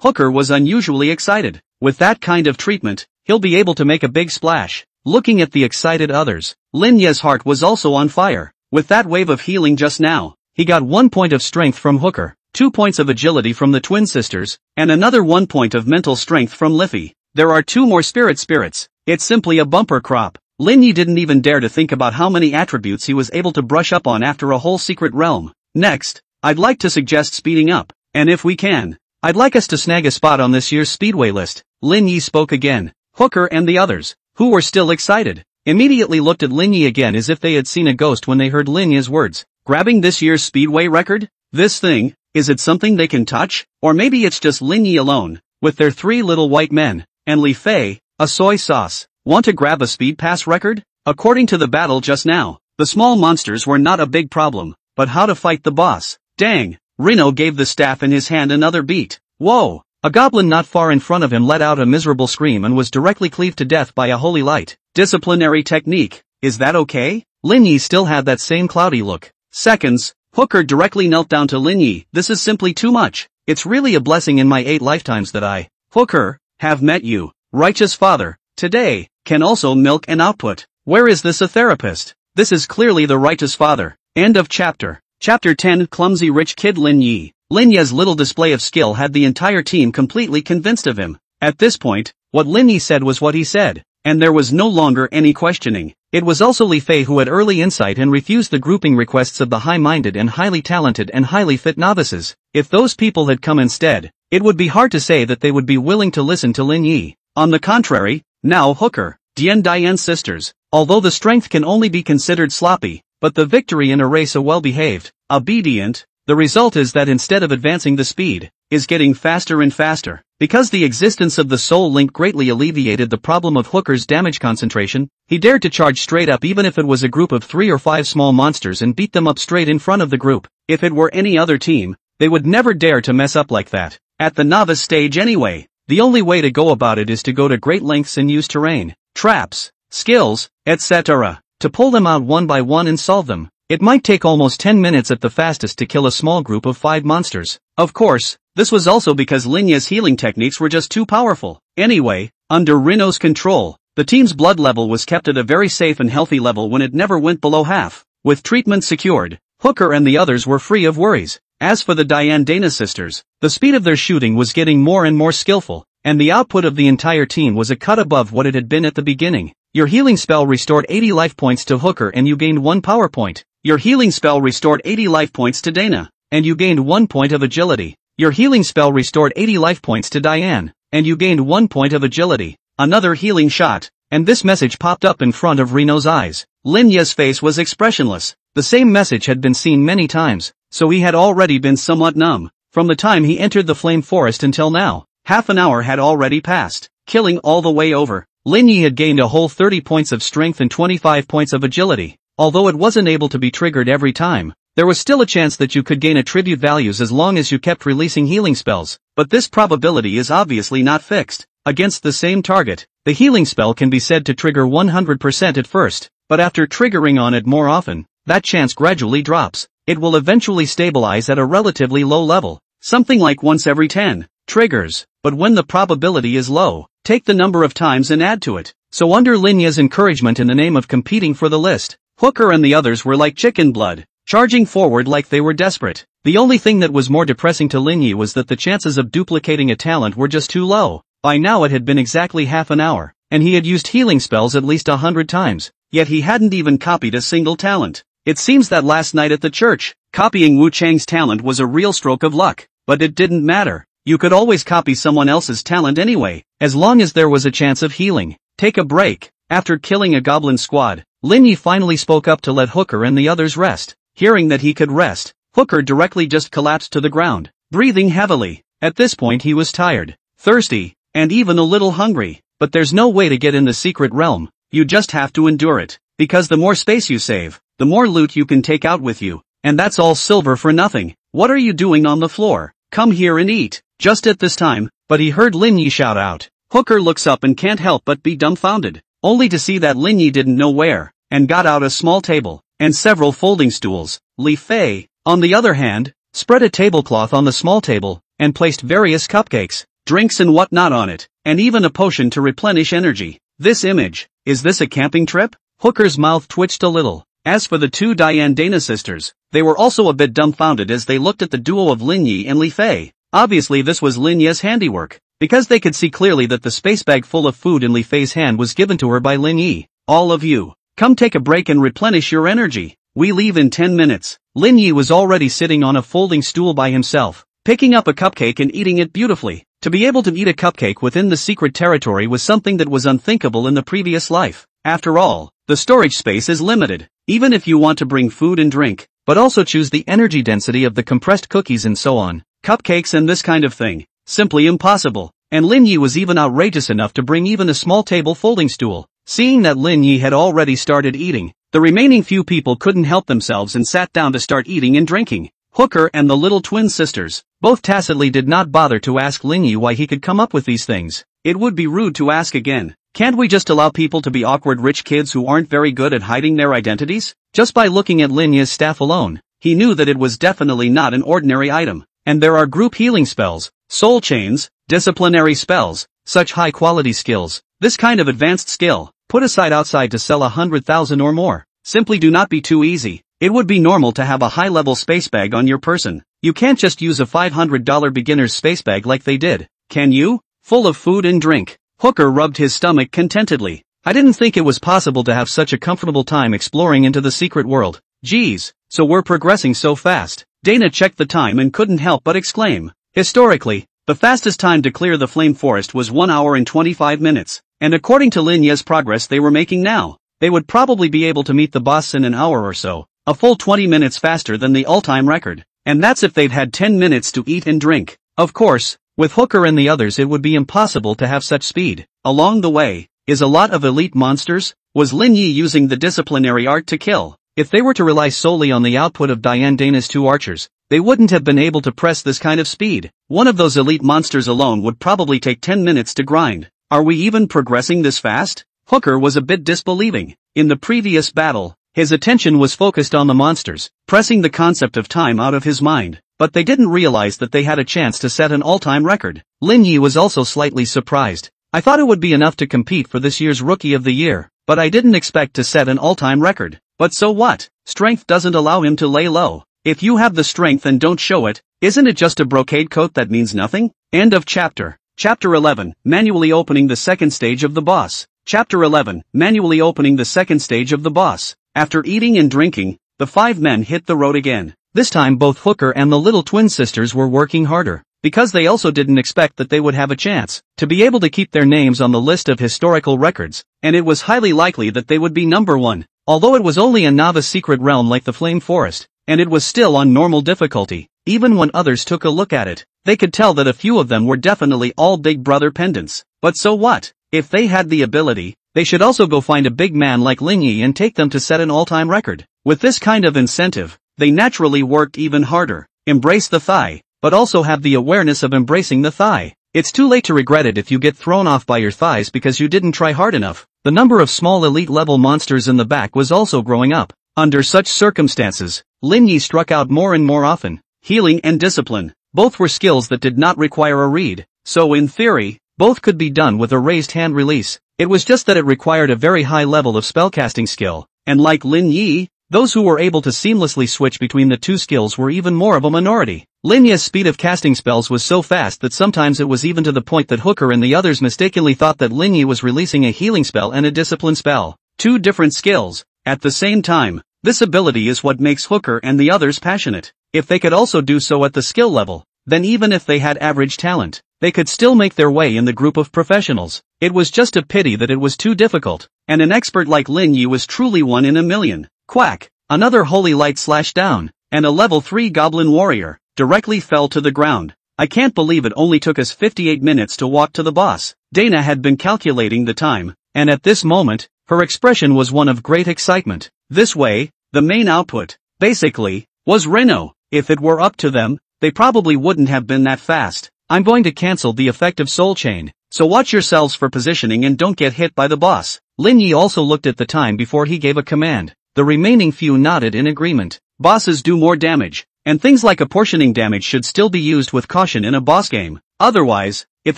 Hooker was unusually excited. With that kind of treatment, he'll be able to make a big splash. Looking at the excited others, Lin Ye's heart was also on fire. With that wave of healing just now, he got 1 point of strength from Hooker, 2 points of agility from the twin sisters, and another 1 point of mental strength from Liffey. There are 2 more spirits. It's simply a bumper crop. Lin Yi didn't even dare to think about how many attributes he was able to brush up on after a whole secret realm. Next, I'd like to suggest speeding up, and if we can, I'd like us to snag a spot on this year's Speedway list. Lin Yi spoke again. Hooker and the others, who were still excited, immediately looked at Lin Yi again as if they had seen a ghost when they heard Lin Yi's words. Grabbing this year's Speedway record? This thing, is it something they can touch? Or maybe it's just Lin Yi alone, with their 3 little white men, and Li Fei, a soy sauce. Want to grab a speed pass record? According to the battle just now, the small monsters were not a big problem, but how to fight the boss? Dang! Reno gave the staff in his hand another beat. Whoa! A goblin not far in front of him let out a miserable scream and was directly cleaved to death by a holy light. Disciplinary technique. Is that okay? Lin Yi still had that same cloudy look. Seconds. Hooker directly knelt down to Lin Yi. This is simply too much. It's really a blessing in my 8 lifetimes that I, Hooker, have met you, righteous father. Today, can also milk an output. Where is this a therapist? This is clearly the righteous father. End of chapter. Chapter 10. Clumsy rich kid Lin Yi. Lin Ye's little display of skill had the entire team completely convinced of him. At this point, what Lin Yi said was what he said, and there was no longer any questioning. It was also Li Fei who had early insight and refused the grouping requests of the high-minded and highly talented and highly fit novices. If those people had come instead, it would be hard to say that they would be willing to listen to Lin Yi. On the contrary, now Hooker, Diane's sisters, although the strength can only be considered sloppy, but the victory in a race a well-behaved, obedient, the result is that instead of advancing the speed, is getting faster and faster. Because the existence of the soul link greatly alleviated the problem of Hooker's damage concentration, he dared to charge straight up even if it was a group of 3 or 5 small monsters and beat them up straight in front of the group. If it were any other team, they would never dare to mess up like that. At the novice stage anyway, the only way to go about it is to go to great lengths and use terrain, traps, skills, etc. to pull them out one by one and solve them. It might take almost 10 minutes at the fastest to kill a small group of 5 monsters. Of course, this was also because Lin Ye's healing techniques were just too powerful. Anyway, under Reno's control, the team's blood level was kept at a very safe and healthy level when it never went below half. With treatment secured, Hooker and the others were free of worries. As for the Dana sisters, the speed of their shooting was getting more and more skillful, and the output of the entire team was a cut above what it had been at the beginning. Your healing spell restored 80 life points to Hooker and you gained 1 power point. Your healing spell restored 80 life points to Dana, and you gained 1 point of agility. Your healing spell restored 80 life points to Diane, and you gained 1 point of agility. Another healing shot, and this message popped up in front of Reno's eyes. Lin Ye's face was expressionless. The same message had been seen many times, so he had already been somewhat numb. From the time he entered the flame forest until now, half an hour had already passed. Killing all the way over, Lin Yi had gained a whole 30 points of strength and 25 points of agility. Although it wasn't able to be triggered every time, there was still a chance that you could gain attribute values as long as you kept releasing healing spells, but this probability is obviously not fixed. Against the same target, the healing spell can be said to trigger 100% at first, but after triggering on it more often, that chance gradually drops. It will eventually stabilize at a relatively low level, something like once every 10 triggers. But when the probability is low, take the number of times and add to it. So under Linya's encouragement in the name of competing for the list, Hooker and the others were like chicken blood, charging forward like they were desperate. The only thing that was more depressing to Linya was that the chances of duplicating a talent were just too low. By now it had been exactly half an hour, and he had used healing spells at least 100 times, yet he hadn't even copied a single talent. It seems that last night at the church, copying Wu Chang's talent was a real stroke of luck, but it didn't matter. You could always copy someone else's talent anyway, as long as there was a chance of healing. Take a break. After killing a goblin squad, Linya finally spoke up to let Hooker and the others rest. Hearing that he could rest, Hooker directly just collapsed to the ground, breathing heavily. At this point he was tired, thirsty, and even a little hungry. But there's no way to get in the secret realm, you just have to endure it. Because the more space you save, the more loot you can take out with you. And that's all silver for nothing. What are you doing on the floor? Come here and eat. Just at this time, but he heard Linya shout out. Hooker looks up and can't help but be dumbfounded, only to see that Linya didn't know where, and got out a small table, and several folding stools. Li Fei, on the other hand, spread a tablecloth on the small table, and placed various cupcakes, drinks and whatnot on it, and even a potion to replenish energy. This image, is this a camping trip? Hooker's mouth twitched a little. As for the two Diane Dana sisters, they were also a bit dumbfounded as they looked at the duo of Linya and Li Fei. Obviously this was Linya's handiwork, because they could see clearly that the space bag full of food in Li Fei's hand was given to her by Linya. All of you, come take a break and replenish your energy. We leave in 10 minutes. Linya was already sitting on a folding stool by himself, picking up a cupcake and eating it beautifully. To be able to eat a cupcake within the secret territory was something that was unthinkable in the previous life. After all, the storage space is limited, even if you want to bring food and drink, but also choose the energy density of the compressed cookies and so on. Cupcakes and this kind of thing, simply impossible, and Linya was even outrageous enough to bring even a small table folding stool. Seeing that Linya had already started eating, the remaining few people couldn't help themselves and sat down to start eating and drinking. Hooker and the little twin sisters, both tacitly did not bother to ask Linya why he could come up with these things. It would be rude to ask again. Can't we just allow people to be awkward rich kids who aren't very good at hiding their identities? Just by looking at Linya's staff alone, he knew that it was definitely not an ordinary item. And there are group healing spells, soul chains, disciplinary spells, such high-quality skills. This kind of advanced skill, put aside outside to sell 100,000 or more, simply do not be too easy. It would be normal to have a high-level space bag on your person. You can't just use a $500 beginner's space bag like they did, can you? Full of food and drink. Hooker rubbed his stomach contentedly. I didn't think it was possible to have such a comfortable time exploring into the secret world. Geez, so we're progressing so fast. Dana checked the time and couldn't help but exclaim. Historically, the fastest time to clear the flame forest was 1 hour and 25 minutes, and according to Linya's progress they were making now, they would probably be able to meet the boss in an hour or so, a full 20 minutes faster than the all-time record, and that's if they'd had 10 minutes to eat and drink. Of course, with Hooker and the others it would be impossible to have such speed. Along the way, is a lot of elite monsters? Was Linya using the disciplinary art to kill? If they were to rely solely on the output of Diane Dana's two archers, they wouldn't have been able to press this kind of speed. One of those elite monsters alone would probably take 10 minutes to grind. Are we even progressing this fast? Hooker was a bit disbelieving. In the previous battle, his attention was focused on the monsters, pressing the concept of time out of his mind, but they didn't realize that they had a chance to set an all-time record. Linya was also slightly surprised. I thought it would be enough to compete for this year's Rookie of the Year, but I didn't expect to set an all-time record. But so what? Strength doesn't allow him to lay low. If you have the strength and don't show it, isn't it just a brocade coat that means nothing? End of chapter. Chapter 11, Manually Opening the Second Stage of the Boss. Chapter 11, Manually Opening the Second Stage of the Boss. After eating and drinking, the 5 men hit the road again. This time both Hooker and the little twin sisters were working harder, because they also didn't expect that they would have a chance to be able to keep their names on the list of historical records, and it was highly likely that they would be number 1. Although it was only a novice secret realm like the Flame Forest, and it was still on normal difficulty, even when others took a look at it, they could tell that a few of them were definitely all Big Brother pendants. But so what? If they had the ability, they should also go find a big man like Linya and take them to set an all-time record. With this kind of incentive, they naturally worked even harder. Embrace the thigh, but also have the awareness of embracing the thigh. It's too late to regret it if you get thrown off by your thighs because you didn't try hard enough. The number of small elite level monsters in the back was also growing up. Under such circumstances, Lin Yi struck out more and more often. Healing and discipline, both were skills that did not require a read, so in theory, both could be done with a raised hand release. It was just that it required a very high level of spellcasting skill, and like Lin Yi, those who were able to seamlessly switch between the two skills were even more of a minority. Lin Yi's speed of casting spells was so fast that sometimes it was even to the point that Hooker and the others mistakenly thought that Lin Yi was releasing a healing spell and a discipline spell. Two different skills, at the same time. This ability is what makes Hooker and the others passionate. If they could also do so at the skill level, then even if they had average talent, they could still make their way in the group of professionals. It was just a pity that it was too difficult, and an expert like Lin Yi was truly one in a million. Quack! Another holy light slashed down, and a level 3 goblin warrior directly fell to the ground. I can't believe it only took us 58 minutes to walk to the boss. Dana had been calculating the time, and at this moment, her expression was one of great excitement. This way, the main output, basically, was Reno. If it were up to them, they probably wouldn't have been that fast. I'm going to cancel the effective soul chain, so watch yourselves for positioning and don't get hit by the boss. Lin Yi also looked at the time before he gave a command. The remaining few nodded in agreement. Bosses do more damage, and things like apportioning damage should still be used with caution in a boss game. Otherwise, if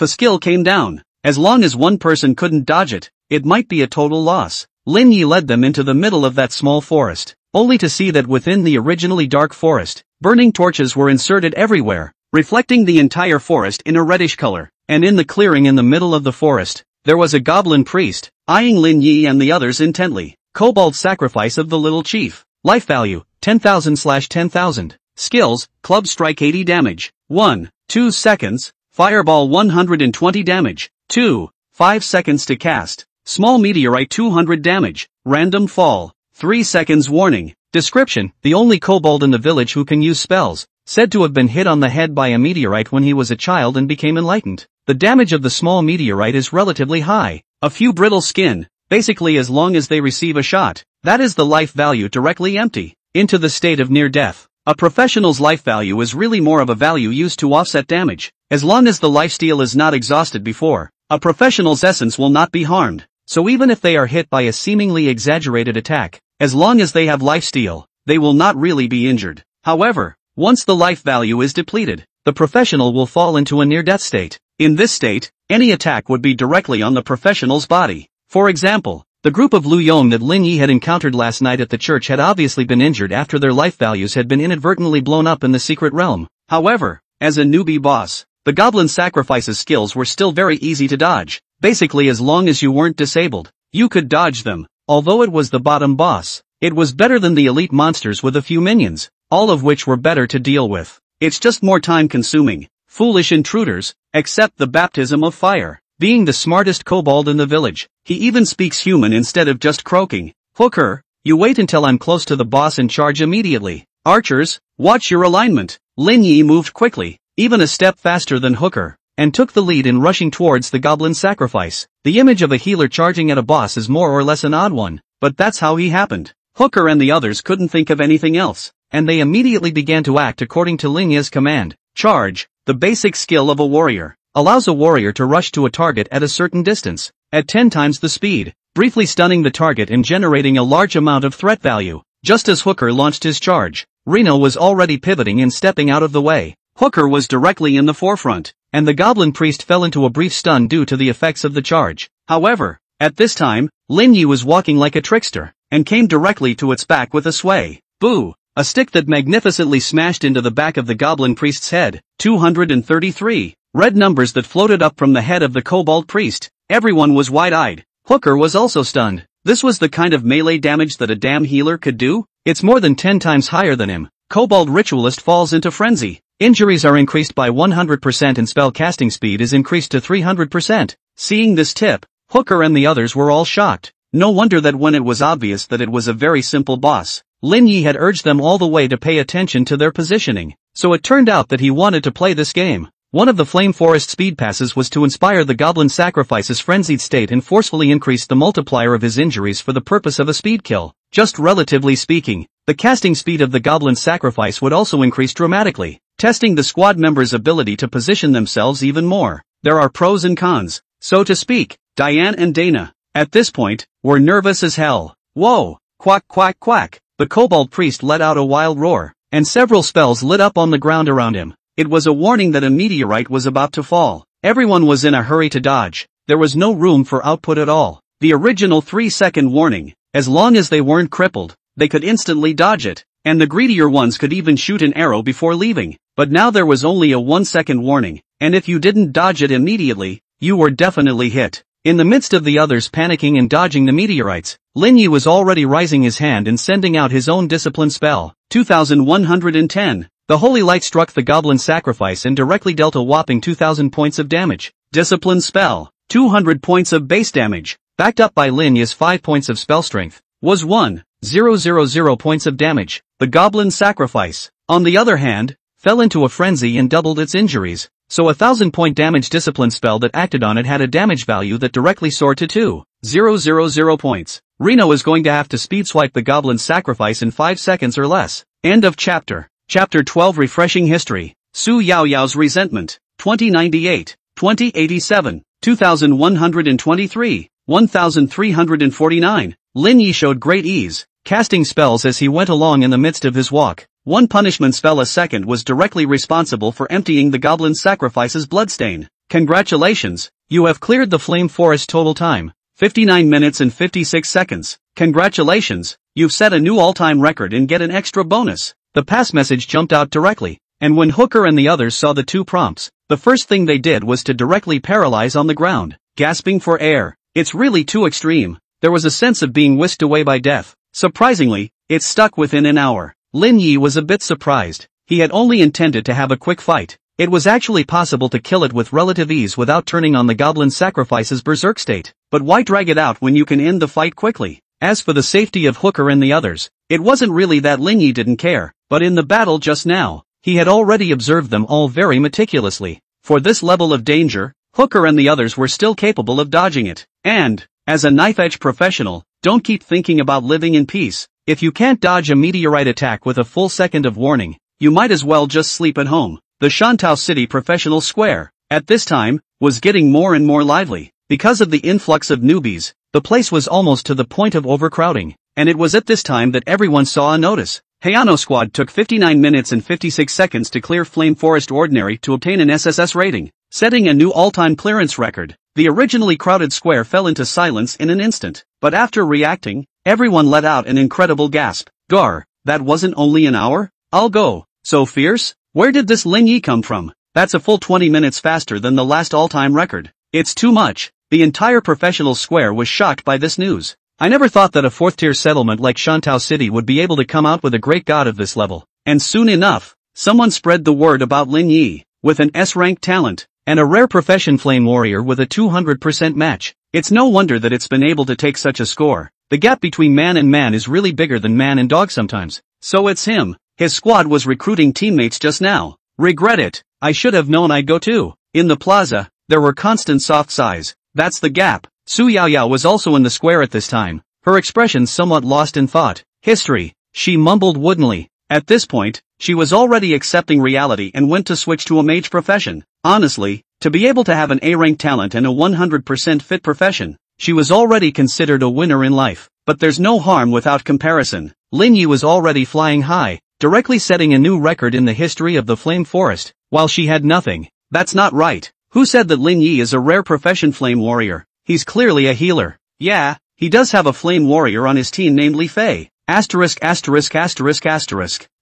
a skill came down, as long as one person couldn't dodge it, it might be a total loss. Lin Yi led them into the middle of that small forest, only to see that within the originally dark forest, burning torches were inserted everywhere, reflecting the entire forest in a reddish color, and in the clearing in the middle of the forest, there was a goblin priest, eyeing Lin Yi and the others intently. Kobold sacrifice of the little chief. Life value, 10,000/10,000. Skills, club strike 80 damage. 1, 2 seconds, fireball 120 damage. 2, 5 seconds to cast. Small meteorite 200 damage, random fall, 3 seconds warning. Description: the only kobold in the village who can use spells, said to have been hit on the head by a meteorite when he was a child and became enlightened. The damage of the small meteorite is relatively high, a few brittle skin, basically as long as they receive a shot. That is the life value directly empty, into the state of near death. A professional's life value is really more of a value used to offset damage, as long as the lifesteal is not exhausted before. A professional's essence will not be harmed. So even if they are hit by a seemingly exaggerated attack, as long as they have lifesteal, they will not really be injured. However, once the life value is depleted, the professional will fall into a near-death state. In this state, any attack would be directly on the professional's body. For example, the group of Lu Yong that Lin Yi had encountered last night at the church had obviously been injured after their life values had been inadvertently blown up in the secret realm. However, as a newbie boss, the goblin sacrifices skills were still very easy to dodge. Basically, as long as you weren't disabled, you could dodge them. Although it was the bottom boss, it was better than the elite monsters with a few minions, all of which were better to deal with. It's just more time consuming. Foolish intruders, accept the baptism of fire. Being the smartest kobold in the village, he even speaks human instead of just croaking. Hooker, you wait until I'm close to the boss and charge immediately. Archers, watch your alignment. Lin Yi moved quickly, even a step faster than Hooker, and took the lead in rushing towards the goblin sacrifice. The image of a healer charging at a boss is more or less an odd one, but that's how he happened. Hooker and the others couldn't think of anything else, and they immediately began to act according to Lin Yi's command. Charge, the basic skill of a warrior, allows a warrior to rush to a target at a certain distance, at 10 times the speed, briefly stunning the target and generating a large amount of threat value. Just as Hooker launched his charge, Reno was already pivoting and stepping out of the way. Hooker was directly in the forefront, and the goblin priest fell into a brief stun due to the effects of the charge. However, at this time, Lin Yi was walking like a trickster, and came directly to its back with a sway. Boo! A stick that magnificently smashed into the back of the goblin priest's head. 233. Red numbers that floated up from the head of the kobold priest. Everyone was wide-eyed. Hooker was also stunned. This was the kind of melee damage that a damn healer could do? It's more than 10 times higher than him. Kobold ritualist falls into frenzy. Injuries are increased by 100% and spell casting speed is increased to 300%. Seeing this tip, Hooker and the others were all shocked. No wonder that when it was obvious that it was a very simple boss, Lin Yi had urged them all the way to pay attention to their positioning. So it turned out that he wanted to play this game. One of the Flame Forest speed passes was to inspire the goblin sacrifice's frenzied state and forcefully increase the multiplier of his injuries for the purpose of a speed kill. Just relatively speaking, the casting speed of the goblin sacrifice would also increase dramatically, testing the squad members' ability to position themselves even more. There are pros and cons, so to speak. Diane and Dana, at this point, were nervous as hell. Whoa, quack quack quack. the Kobold Priest let out a wild roar, and several spells lit up on the ground around him. It was a warning that a meteorite was about to fall. Everyone was in a hurry to dodge. There was no room for output at all. The original 3-second warning, as long as they weren't crippled, they could instantly dodge it, and the greedier ones could even shoot an arrow before leaving. But now there was only a 1-second warning, and if you didn't dodge it immediately, you were definitely hit. In the midst of the others panicking and dodging the meteorites, Lin Yi was already raising his hand and sending out his own discipline spell. 2110. The holy light struck the goblin sacrifice and directly dealt a whopping 2000 points of damage. Discipline spell. 200 points of base damage, backed up by Lin Yi's 5 points of spell strength, was 1,000 points of damage. The goblin sacrifice, on the other hand, fell into a frenzy and doubled its injuries, so a 1000-point damage discipline spell that acted on it had a damage value that directly soared to 2,000 points. Reno is going to have to speed swipe the goblin sacrifice in 5 seconds or less. End of chapter. Chapter 12. Refreshing history. Su Yaoyao's resentment. 2098, 2087, 2123, 1349. Lin Yi showed great ease, casting spells as he went along in the midst of his walk. One punishment spell a second was directly responsible for emptying the goblin sacrifice's bloodstain. Congratulations, you have cleared the Flame Forest total time, 59 minutes and 56 seconds. Congratulations, you've set a new all-time record and get an extra bonus. The pass message jumped out directly, and when Hooker and the others saw the 2 prompts, the first thing they did was to directly paralyze on the ground, gasping for air. It's really too extreme. There was a sense of being whisked away by death. Surprisingly, it stuck within an hour. Lin Yi was a bit surprised. He had only intended to have a quick fight. It was actually possible to kill it with relative ease without turning on the goblin sacrifice's berserk state. But why drag it out when you can end the fight quickly? As for the safety of Hooker and the others, it wasn't really that Lin Yi didn't care, but in the battle just now, he had already observed them all very meticulously. For this level of danger, Hooker and the others were still capable of dodging it. And, as a knife-edge professional, don't keep thinking about living in peace. If you can't dodge a meteorite attack with a full second of warning, you might as well just sleep at home. The Shantou City Professional Square, at this time, was getting more and more lively. Because of the influx of newbies, the place was almost to the point of overcrowding, and it was at this time that everyone saw a notice. Hayano Squad took 59 minutes and 56 seconds to clear Flame Forest Ordinary to obtain an SSS rating, setting a new all-time clearance record. The originally crowded square fell into silence in an instant, but after reacting, everyone let out an incredible gasp. Gar, that wasn't only an hour? I'll go. So fierce? Where did this Lin Yi come from? That's a full 20 minutes faster than the last all-time record. It's too much. The entire professional square was shocked by this news. I never thought that a 4th-tier settlement like Shantou City would be able to come out with a great god of this level. And soon enough, someone spread the word about Lin Yi, with an S-rank talent, and a rare profession flame warrior with a 200% match. It's no wonder that it's been able to take such a score. The gap between man and man is really bigger than man and dog sometimes. So it's him. His squad was recruiting teammates just now. Regret it. I should have known I'd go too. In the plaza, there were constant soft sighs. That's the gap. Su Yaoyao was also in the square at this time, her expression somewhat lost in thought. History, she mumbled woodenly. At this point, she was already accepting reality and went to switch to a mage profession. Honestly, to be able to have an A-rank talent and a 100% fit profession, she was already considered a winner in life. But there's no harm without comparison. Lin Yi was already flying high, directly setting a new record in the history of the Flame Forest, while she had nothing. That's not right. Who said that Lin Yi is a rare profession flame warrior? He's clearly a healer. Yeah, he does have a flame warrior on his team named Li Fei. Asterisk.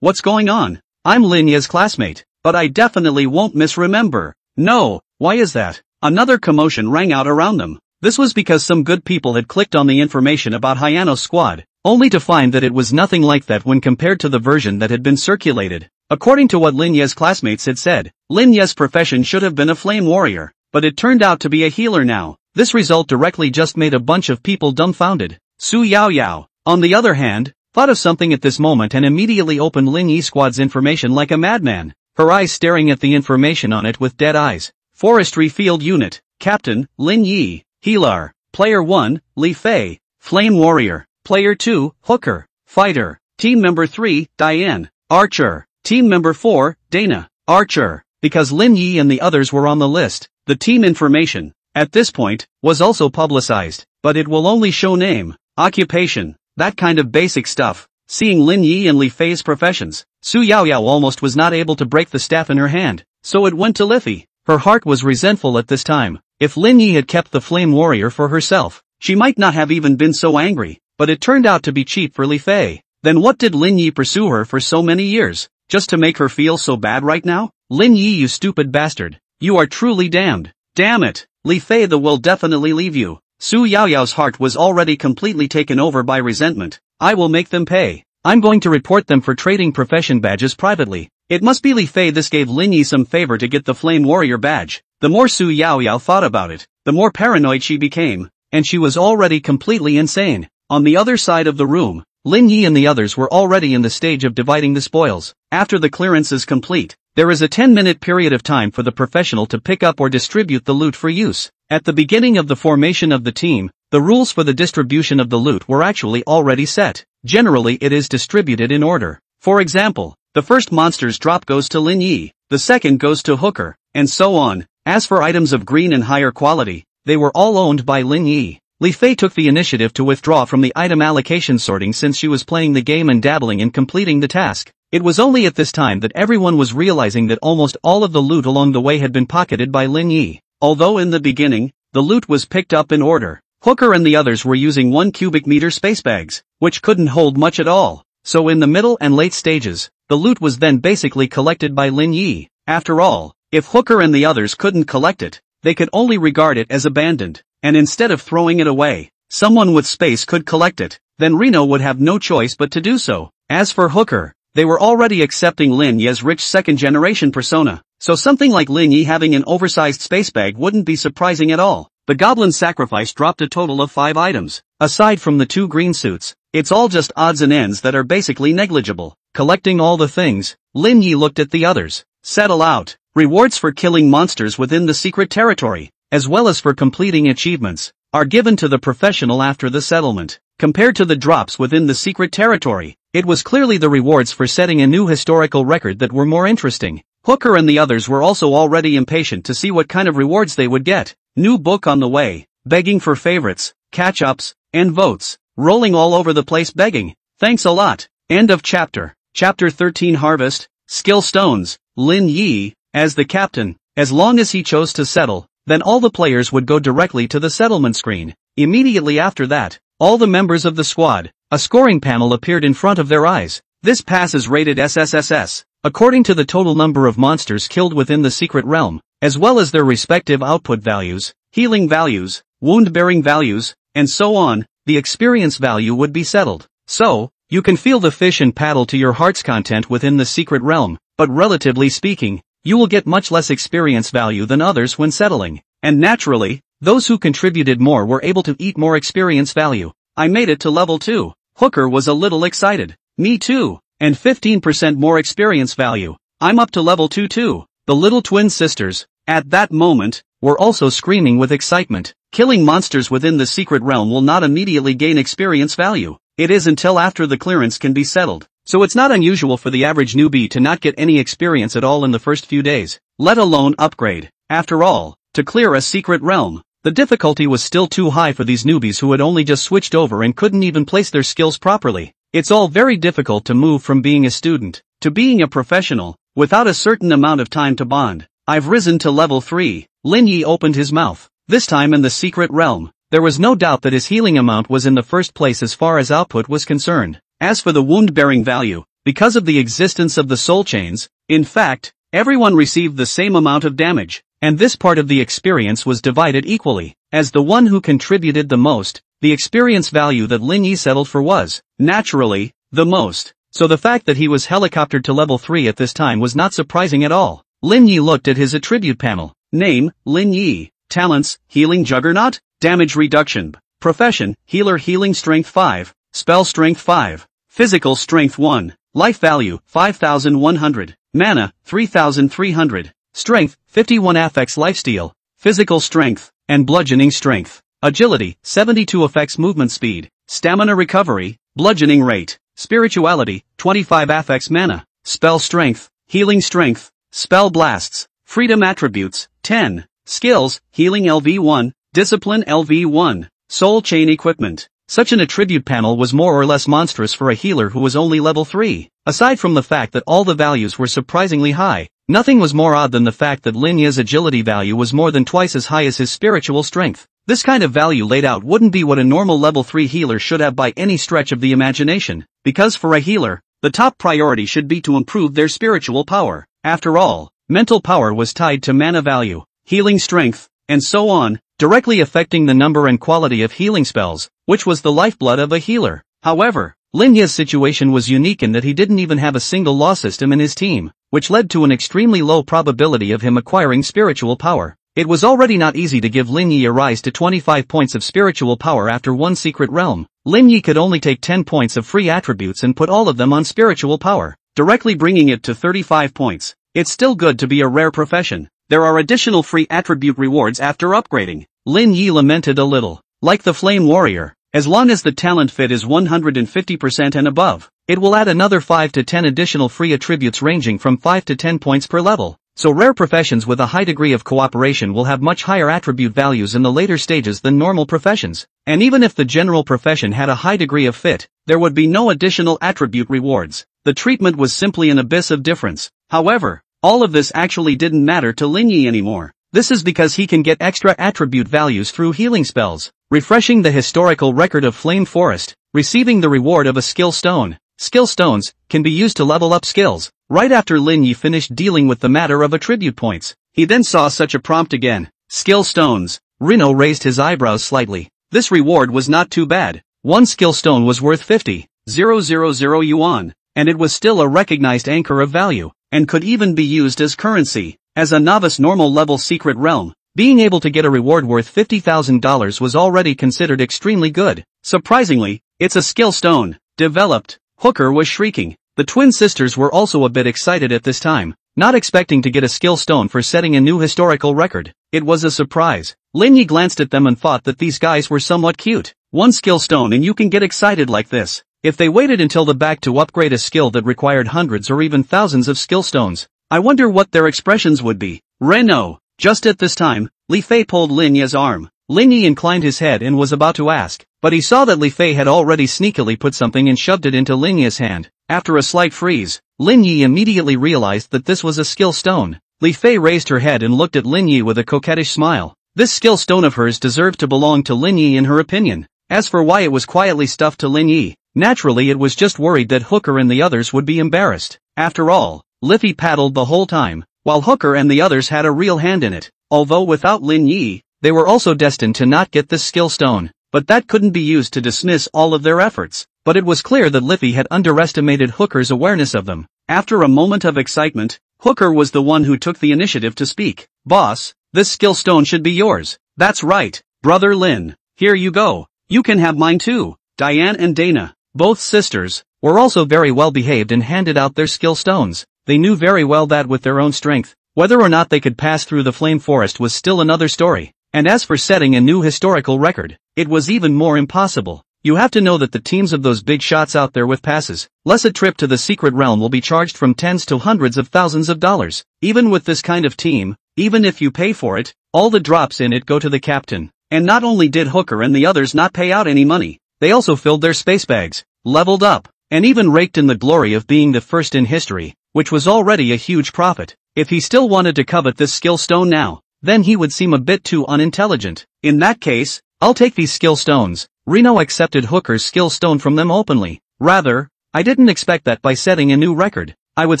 What's going on? I'm Lin Yi's classmate, but I definitely won't misremember. No, why is that? Another commotion rang out around them. This was because some good people had clicked on the information about Hayano's squad, only to find that it was nothing like that when compared to the version that had been circulated. According to what Lin Yi's classmates had said, Lin Yi's profession should have been a flame warrior, but it turned out to be a healer now. This result directly just made a bunch of people dumbfounded. Su Yaoyao, on the other hand, thought of something at this moment and immediately opened Lin Yi squad's information like a madman, her eyes staring at the information on it with dead eyes. Forestry Field Unit, Captain, Lin Yi, Healer, Player 1, Li Fei, Flame Warrior, Player 2, Hooker, Fighter, Team Member 3, Diane, Archer, Team Member 4, Dana, Archer. Because Lin Yi and the others were on the list, the team information, at this point, was also publicized, but it will only show name, occupation, that kind of basic stuff. Seeing Lin Yi and Li Fei's professions, Su Yaoyao almost was not able to break the staff in her hand, so it went to Li Fei. Her heart was resentful at this time. If Lin Yi had kept the flame warrior for herself, she might not have even been so angry, but it turned out to be cheap for Li Fei. Then what did Lin Yi pursue her for so many years, just to make her feel so bad right now? Lin Yi, you stupid bastard. You are truly damned. Damn it. Li Fei will definitely leave you. Su Yaoyao's heart was already completely taken over by resentment. I will make them pay. I'm going to report them for trading profession badges privately. It must be Li Fei. This gave Lin Yi some favor to get the Flame Warrior badge. The more Su Yaoyao thought about it, the more paranoid she became, and she was already completely insane. On the other side of the room, Lin Yi and the others were already in the stage of dividing the spoils. After the clearance is complete, there is a 10-minute period of time for the professional to pick up or distribute the loot for use. At the beginning of the formation of the team, the rules for the distribution of the loot were actually already set. Generally it is distributed in order. For example, the first monster's drop goes to Lin Yi, the second goes to Hooker, and so on. As for items of green and higher quality, they were all owned by Lin Yi. Li Fei took the initiative to withdraw from the item allocation sorting since she was playing the game and dabbling in completing the task. It was only at this time that everyone was realizing that almost all of the loot along the way had been pocketed by Lin Yi. Although in the beginning, the loot was picked up in order, Hooker and the others were using 1 cubic meter space bags, which couldn't hold much at all. So in the middle and late stages, the loot was then basically collected by Lin Yi. After all, if Hooker and the others couldn't collect it, they could only regard it as abandoned, and instead of throwing it away, someone with space could collect it, then Reno would have no choice but to do so. As for Hooker, they were already accepting Lin Yi's rich second-generation persona, so something like Lin Yi having an oversized space bag wouldn't be surprising at all. The Goblin Sacrifice dropped a total of 5 items. Aside from the 2 green suits, it's all just odds and ends that are basically negligible. Collecting all the things, Lin Yi looked at the others. Settle out. Rewards for killing monsters within the secret territory, as well as for completing achievements, are given to the professional after the settlement. Compared to the drops within the secret territory, it was clearly the rewards for setting a new historical record that were more interesting. Hooker and the others were also already impatient to see what kind of rewards they would get. New book on the way, begging for favorites, catch-ups, and votes, rolling all over the place begging. Thanks a lot. End of chapter. Chapter 13 Harvest, Skill Stones. Lin Yi, as the captain, as long as he chose to settle, then all the players would go directly to the settlement screen. Immediately after that, all the members of the squad, a scoring panel appeared in front of their eyes. This pass is rated SSSS, according to the total number of monsters killed within the secret realm, as well as their respective output values, healing values, wound-bearing values, and so on. The experience value would be settled. So, you can feel the fish and paddle to your heart's content within the secret realm, but relatively speaking, you will get much less experience value than others when settling. And naturally, those who contributed more were able to eat more experience value. I made it to level 2. Hooker was a little excited. Me too. And 15% more experience value. I'm up to level 2 too. The little twin sisters, at that moment, were also screaming with excitement. Killing monsters within the secret realm will not immediately gain experience value. It is until after the clearance can be settled. So it's not unusual for the average newbie to not get any experience at all in the first few days, let alone upgrade. After all, to clear a secret realm, the difficulty was still too high for these newbies who had only just switched over and couldn't even place their skills properly. It's all very difficult to move from being a student to being a professional, without a certain amount of time to bond. I've risen to level 3. Lin Yi opened his mouth. This time in the secret realm, there was no doubt that his healing amount was in the first place as far as output was concerned. As for the wound-bearing value, because of the existence of the soul chains, in fact, everyone received the same amount of damage, and this part of the experience was divided equally. As the one who contributed the most, the experience value that Lin Yi settled for was, naturally, the most. So the fact that he was helicoptered to level 3 at this time was not surprising at all. Lin Yi looked at his attribute panel. Name, Lin Yi. Talents, Healing Juggernaut. Damage Reduction. Profession, Healer, Healing Strength 5. Spell Strength 5. Physical Strength 1. Life Value, 5,100. Mana, 3,300. Strength, 51 affects Lifesteal, Physical Strength, and Bludgeoning Strength. Agility, 72 affects Movement Speed. Stamina Recovery, Bludgeoning Rate. Spirituality, 25 affects Mana. Spell Strength, Healing Strength. Spell Blasts. Freedom Attributes, 10. Skills, Healing LV1, Discipline LV1. Soul Chain Equipment. Such an attribute panel was more or less monstrous for a healer who was only level 3. Aside from the fact that all the values were surprisingly high, nothing was more odd than the fact that Lin Yi's agility value was more than twice as high as his spiritual strength. This kind of value laid out wouldn't be what a normal level 3 healer should have by any stretch of the imagination, because for a healer, the top priority should be to improve their spiritual power. After all, mental power was tied to mana value, healing strength, and so on, directly affecting the number and quality of healing spells, which was the lifeblood of a healer. However, Lin Yi's situation was unique in that he didn't even have a single law system in his team, which led to an extremely low probability of him acquiring spiritual power. It was already not easy to give Lin Yi a rise to 25 points of spiritual power after one secret realm. Lin Yi could only take 10 points of free attributes and put all of them on spiritual power, directly bringing it to 35 points. It's still good to be a rare profession. There are additional free attribute rewards after upgrading. Lin Yi lamented a little. Like the Flame Warrior, as long as the talent fit is 150% and above, it will add another 5 to 10 additional free attributes ranging from 5 to 10 points per level. So rare professions with a high degree of cooperation will have much higher attribute values in the later stages than normal professions. And even if the general profession had a high degree of fit, there would be no additional attribute rewards. The treatment was simply an abyss of difference. However, all of this actually didn't matter to Lin Yi anymore. This is because he can get extra attribute values through healing spells, refreshing the historical record of Flame Forest, receiving the reward of a skill stone. Skill stones can be used to level up skills. Right after Lin Yi finished dealing with the matter of attribute points, he then saw such a prompt again. Skill stones. Rino raised his eyebrows slightly. This reward was not too bad. One skill stone was worth 50,000 yuan, and it was still a recognized anchor of value, and could even be used as currency. As a novice normal level secret realm, being able to get a reward worth $50,000 was already considered extremely good. Surprisingly, it's a skill stone. Developed. Hooker was shrieking. The twin sisters were also a bit excited at this time, not expecting to get a skill stone for setting a new historical record. It was a surprise. Lin Yi glanced at them and thought that these guys were somewhat cute. One skill stone and you can get excited like this. If they waited until the back to upgrade a skill that required hundreds or even thousands of skill stones, I wonder what their expressions would be. Reno. Just at this time, Li Fei pulled Lin Yi's arm. Lin Yi inclined his head and was about to ask, but he saw that Li Fei had already sneakily put something and shoved it into Lin Yi's hand. After a slight freeze, Lin Yi immediately realized that this was a skill stone. Li Fei raised her head and looked at Lin Yi with a coquettish smile. This skill stone of hers deserved to belong to Lin Yi in her opinion. As for why it was quietly stuffed to Lin Yi, naturally it was just worried that Hooker and the others would be embarrassed. After all, Liffey paddled the whole time, while Hooker and the others had a real hand in it. Although without Lin Yi, they were also destined to not get this skill stone, but that couldn't be used to dismiss all of their efforts. But it was clear that Liffey had underestimated Hooker's awareness of them. After a moment of excitement, Hooker was the one who took the initiative to speak. Boss, this skill stone should be yours. That's right, Brother Lin. Here you go. You can have mine too. Diane and Dana, both sisters, were also very well behaved and handed out their skill stones. They knew very well that with their own strength, whether or not they could pass through the Flame Forest was still another story. And as for setting a new historical record, it was even more impossible. You have to know that the teams of those big shots out there with passes, less a trip to the secret realm will be charged from tens to hundreds of thousands of dollars. Even with this kind of team, even if you pay for it, all the drops in it go to the captain. And not only did Hooker and the others not pay out any money, they also filled their space bags, leveled up, and even raked in the glory of being the first in history, which was already a huge profit. If he still wanted to covet this skill stone now, then he would seem a bit too unintelligent. In that case, I'll take these skill stones. Reno accepted Hooker's skill stone from them openly. Rather, I didn't expect that by setting a new record, I would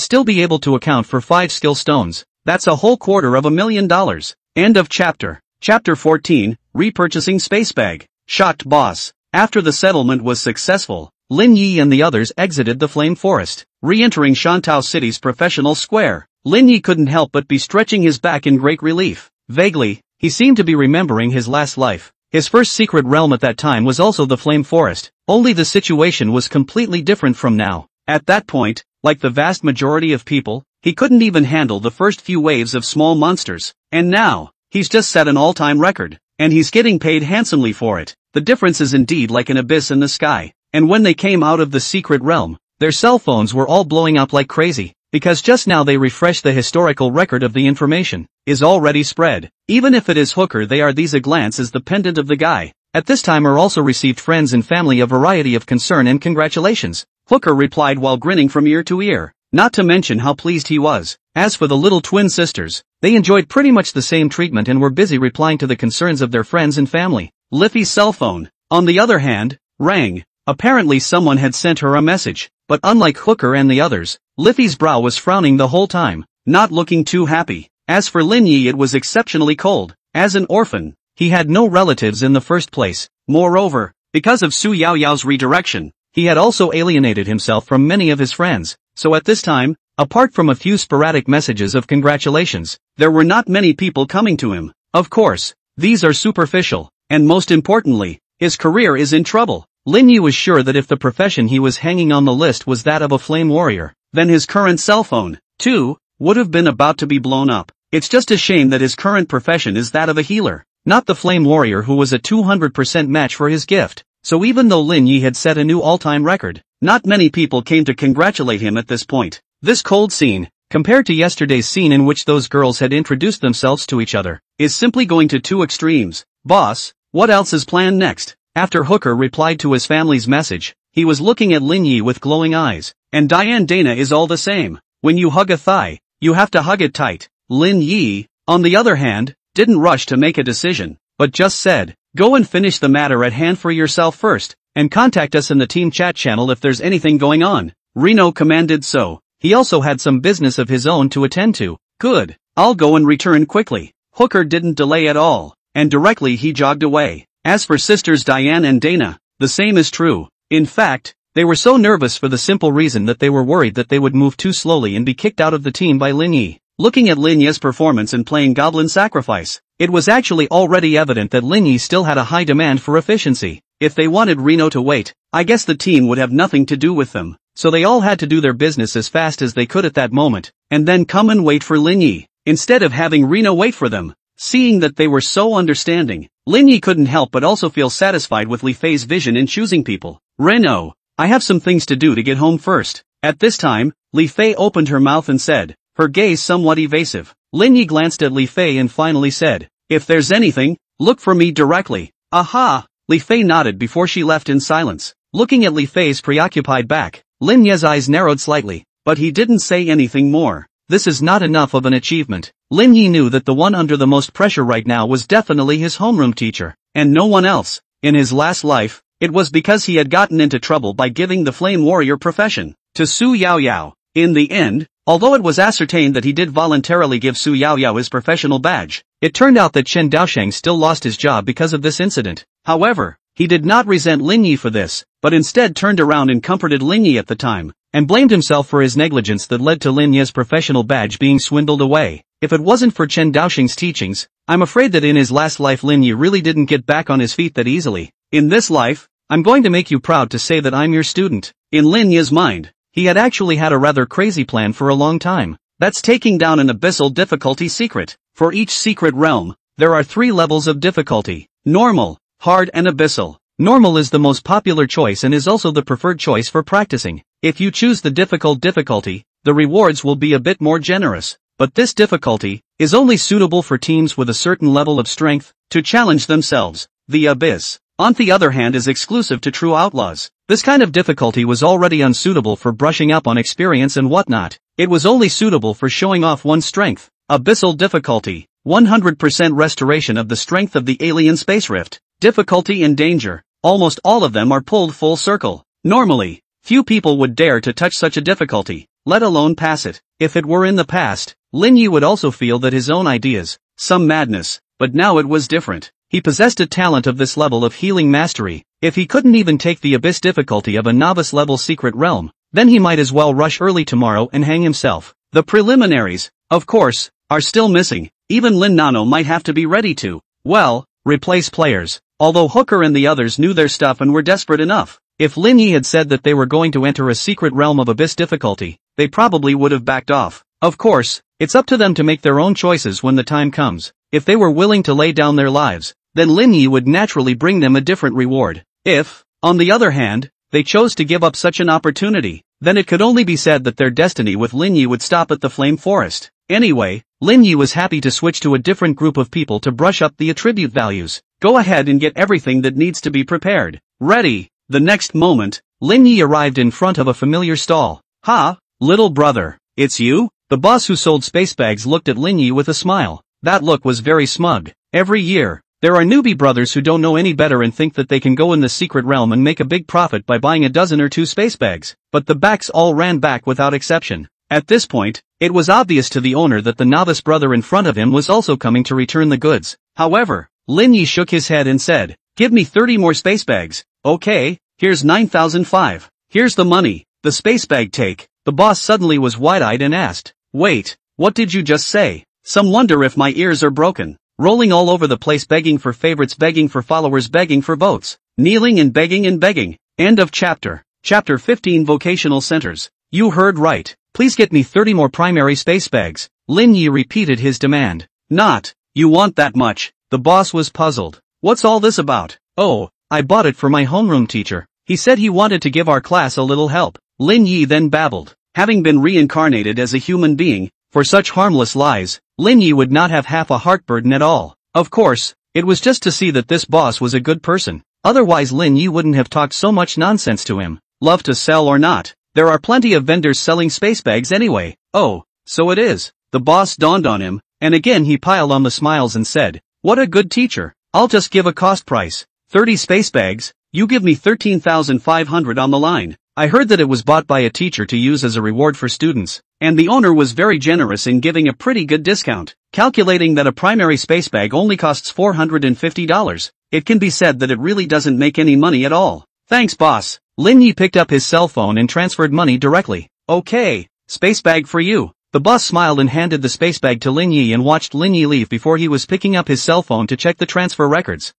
still be able to account for 5 skill stones. That's a whole $250,000. End of chapter. Chapter 14, Repurchasing Space Bag. Shocked Boss. After the settlement was successful, Lin Yi and the others exited the Flame Forest, re-entering Shantou City's professional square. Lin Yi couldn't help but be stretching his back in great relief. Vaguely, he seemed to be remembering his last life. His first secret realm at that time was also the Flame Forest, only the situation was completely different from now. At that point, like the vast majority of people, he couldn't even handle the first few waves of small monsters. And now, he's just set an all-time record, and he's getting paid handsomely for it. The difference is indeed like an abyss in the sky. And when they came out of the secret realm, their cell phones were all blowing up like crazy, because just now they refreshed the historical record of the information is already spread. Even if it is Hooker they are these a glance is the pendant of the guy. at this timer also received friends and family a variety of concern and congratulations. Hooker replied while grinning from ear to ear, not to mention how pleased he was. As for the little twin sisters, they enjoyed pretty much the same treatment and were busy replying to the concerns of their friends and family. Liffey's cell phone, on the other hand, rang. Apparently someone had sent her a message, but unlike Hooker and the others, Liffey's brow was frowning the whole time, not looking too happy. As for Lin Yi, it was exceptionally cold. As an orphan, he had no relatives in the first place. Moreover, because of Su Yaoyao's redirection, he had also alienated himself from many of his friends, so at this time, apart from a few sporadic messages of congratulations, there were not many people coming to him. Of course, these are superficial, and most importantly, his career is in trouble. Lin Yi was sure that if the profession he was hanging on the list was that of a flame warrior, then his current cell phone, too, would have been about to be blown up. It's just a shame that his current profession is that of a healer, not the flame warrior who was a 200% match for his gift. So even though Lin Yi had set a new all-time record, not many people came to congratulate him at this point. This cold scene, compared to yesterday's scene in which those girls had introduced themselves to each other, is simply going to two extremes. Boss, what else is planned next? After Hooker replied to his family's message, he was looking at Lin Yi with glowing eyes. And Diane Dana is all the same. When you hug a thigh, you have to hug it tight. Lin Yi, on the other hand, didn't rush to make a decision, but just said, go and finish the matter at hand for yourself first, and contact us in the team chat channel if there's anything going on. Reno commanded so. He also had some business of his own to attend to. Good, I'll go and return quickly. Hooker didn't delay at all, and directly he jogged away. As for sisters Diane and Dana, the same is true. In fact, they were so nervous for the simple reason that they were worried that they would move too slowly and be kicked out of the team by Lin Yi. Looking at Lin Yi's performance in playing Goblin Sacrifice, it was actually already evident that Lin Yi still had a high demand for efficiency. If they wanted Reno to wait, I guess the team would have nothing to do with them, so they all had to do their business as fast as they could at that moment, and then come and wait for Lin Yi, instead of having Reno wait for them. Seeing that they were so understanding, Lin Yi couldn't help but also feel satisfied with Li Fei's vision in choosing people. Reno, I have some things to do to get home first. At this time, Li Fei opened her mouth and said, her gaze somewhat evasive. Lin Yi glanced at Li Fei and finally said, if there's anything, look for me directly. Aha! Li Fei nodded before she left in silence. Looking at Li Fei's preoccupied back, Lin Yi's eyes narrowed slightly, but he didn't say anything more. This is not enough of an achievement. Lin Yi knew that the one under the most pressure right now was definitely his homeroom teacher, and no one else. In his last life, it was because he had gotten into trouble by giving the flame warrior profession to Su Yaoyao. In the end, although it was ascertained that he did voluntarily give Su Yaoyao his professional badge, it turned out that Chen Daosheng still lost his job because of this incident. However, he did not resent Lin Yi for this, but instead turned around and comforted Lin Yi at the time, and blamed himself for his negligence that led to Lin Yi's professional badge being swindled away. If it wasn't for Chen Daosheng's teachings, I'm afraid that in his last life Lin Yi really didn't get back on his feet that easily. In this life, I'm going to make you proud to say that I'm your student. In Lin Yi's mind, he had actually had a rather crazy plan for a long time. That's taking down an abyssal difficulty secret. For each secret realm, there are 3 levels of difficulty: normal, hard and abyssal. Normal is the most popular choice and is also the preferred choice for practicing. If you choose the difficult difficulty, the rewards will be a bit more generous. But this difficulty is only suitable for teams with a certain level of strength to challenge themselves. The abyss, on the other hand, is exclusive to true outlaws. This kind of difficulty was already unsuitable for brushing up on experience and whatnot. It was only suitable for showing off one's strength. Abyssal difficulty, 100% restoration of the strength of the alien space rift. Difficulty and danger, almost all of them are pulled full circle. Normally, few people would dare to touch such a difficulty, let alone pass it. If it were in the past, Lin Yi would also feel that his own ideas, some madness, but now it was different. He possessed a talent of this level of healing mastery. If he couldn't even take the abyss difficulty of a novice-level secret realm, then he might as well rush early tomorrow and hang himself. The preliminaries, of course, are still missing. Even Lin Nano might have to be ready to, well, replace players. Although Hooker and the others knew their stuff and were desperate enough. If Lin Yi had said that they were going to enter a secret realm of abyss difficulty, they probably would have backed off. Of course, it's up to them to make their own choices when the time comes. If they were willing to lay down their lives, then Lin Yi would naturally bring them a different reward. If, on the other hand, they chose to give up such an opportunity, then it could only be said that their destiny with Lin Yi would stop at the Flame Forest. Anyway, Lin Yi was happy to switch to a different group of people to brush up the attribute values. Go ahead and get everything that needs to be prepared. Ready. The next moment, Lin Yi arrived in front of a familiar stall. Ha, little brother, it's you? The boss who sold space bags looked at Lin Yi with a smile. That look was very smug. Every year, there are newbie brothers who don't know any better and think that they can go in the secret realm and make a big profit by buying a dozen or two space bags. But the backs all ran back without exception. At this point, it was obvious to the owner that the novice brother in front of him was also coming to return the goods. However, Lin Yi shook his head and said, "Give me 30 more space bags." "Okay, here's 9,005. Here's the money." The space bag take. The boss suddenly was wide-eyed and asked, "Wait, what did you just say?" Some wonder if my ears are broken. Rolling all over the place, begging for favorites, begging for followers, begging for votes. Kneeling and begging and begging. End of chapter. Chapter 15 Vocational Centers. You heard right. Please get me 30 more primary space bags. Lin Yi repeated his demand. Not, you want that much? The boss was puzzled. What's all this about? Oh, I bought it for my homeroom teacher. He said he wanted to give our class a little help. Lin Yi then babbled. Having been reincarnated as a human being, for such harmless lies, Lin Yi would not have half a heartburden at all. Of course, it was just to see that this boss was a good person. Otherwise Lin Yi wouldn't have talked so much nonsense to him. Love to sell or not, there are plenty of vendors selling space bags anyway. Oh, so it is. The boss dawned on him, and again he piled on the smiles and said, "What a good teacher. I'll just give a cost price. 30 space bags, you give me 13,500 on the line." I heard that it was bought by a teacher to use as a reward for students, and the owner was very generous in giving a pretty good discount. Calculating that a primary space bag only costs $450, it can be said that it really doesn't make any money at all. Thanks boss. Lin Yi picked up his cell phone and transferred money directly. Okay, space bag for you. The boss smiled and handed the space bag to Lin Yi and watched Lin Yi leave before he was picking up his cell phone to check the transfer records.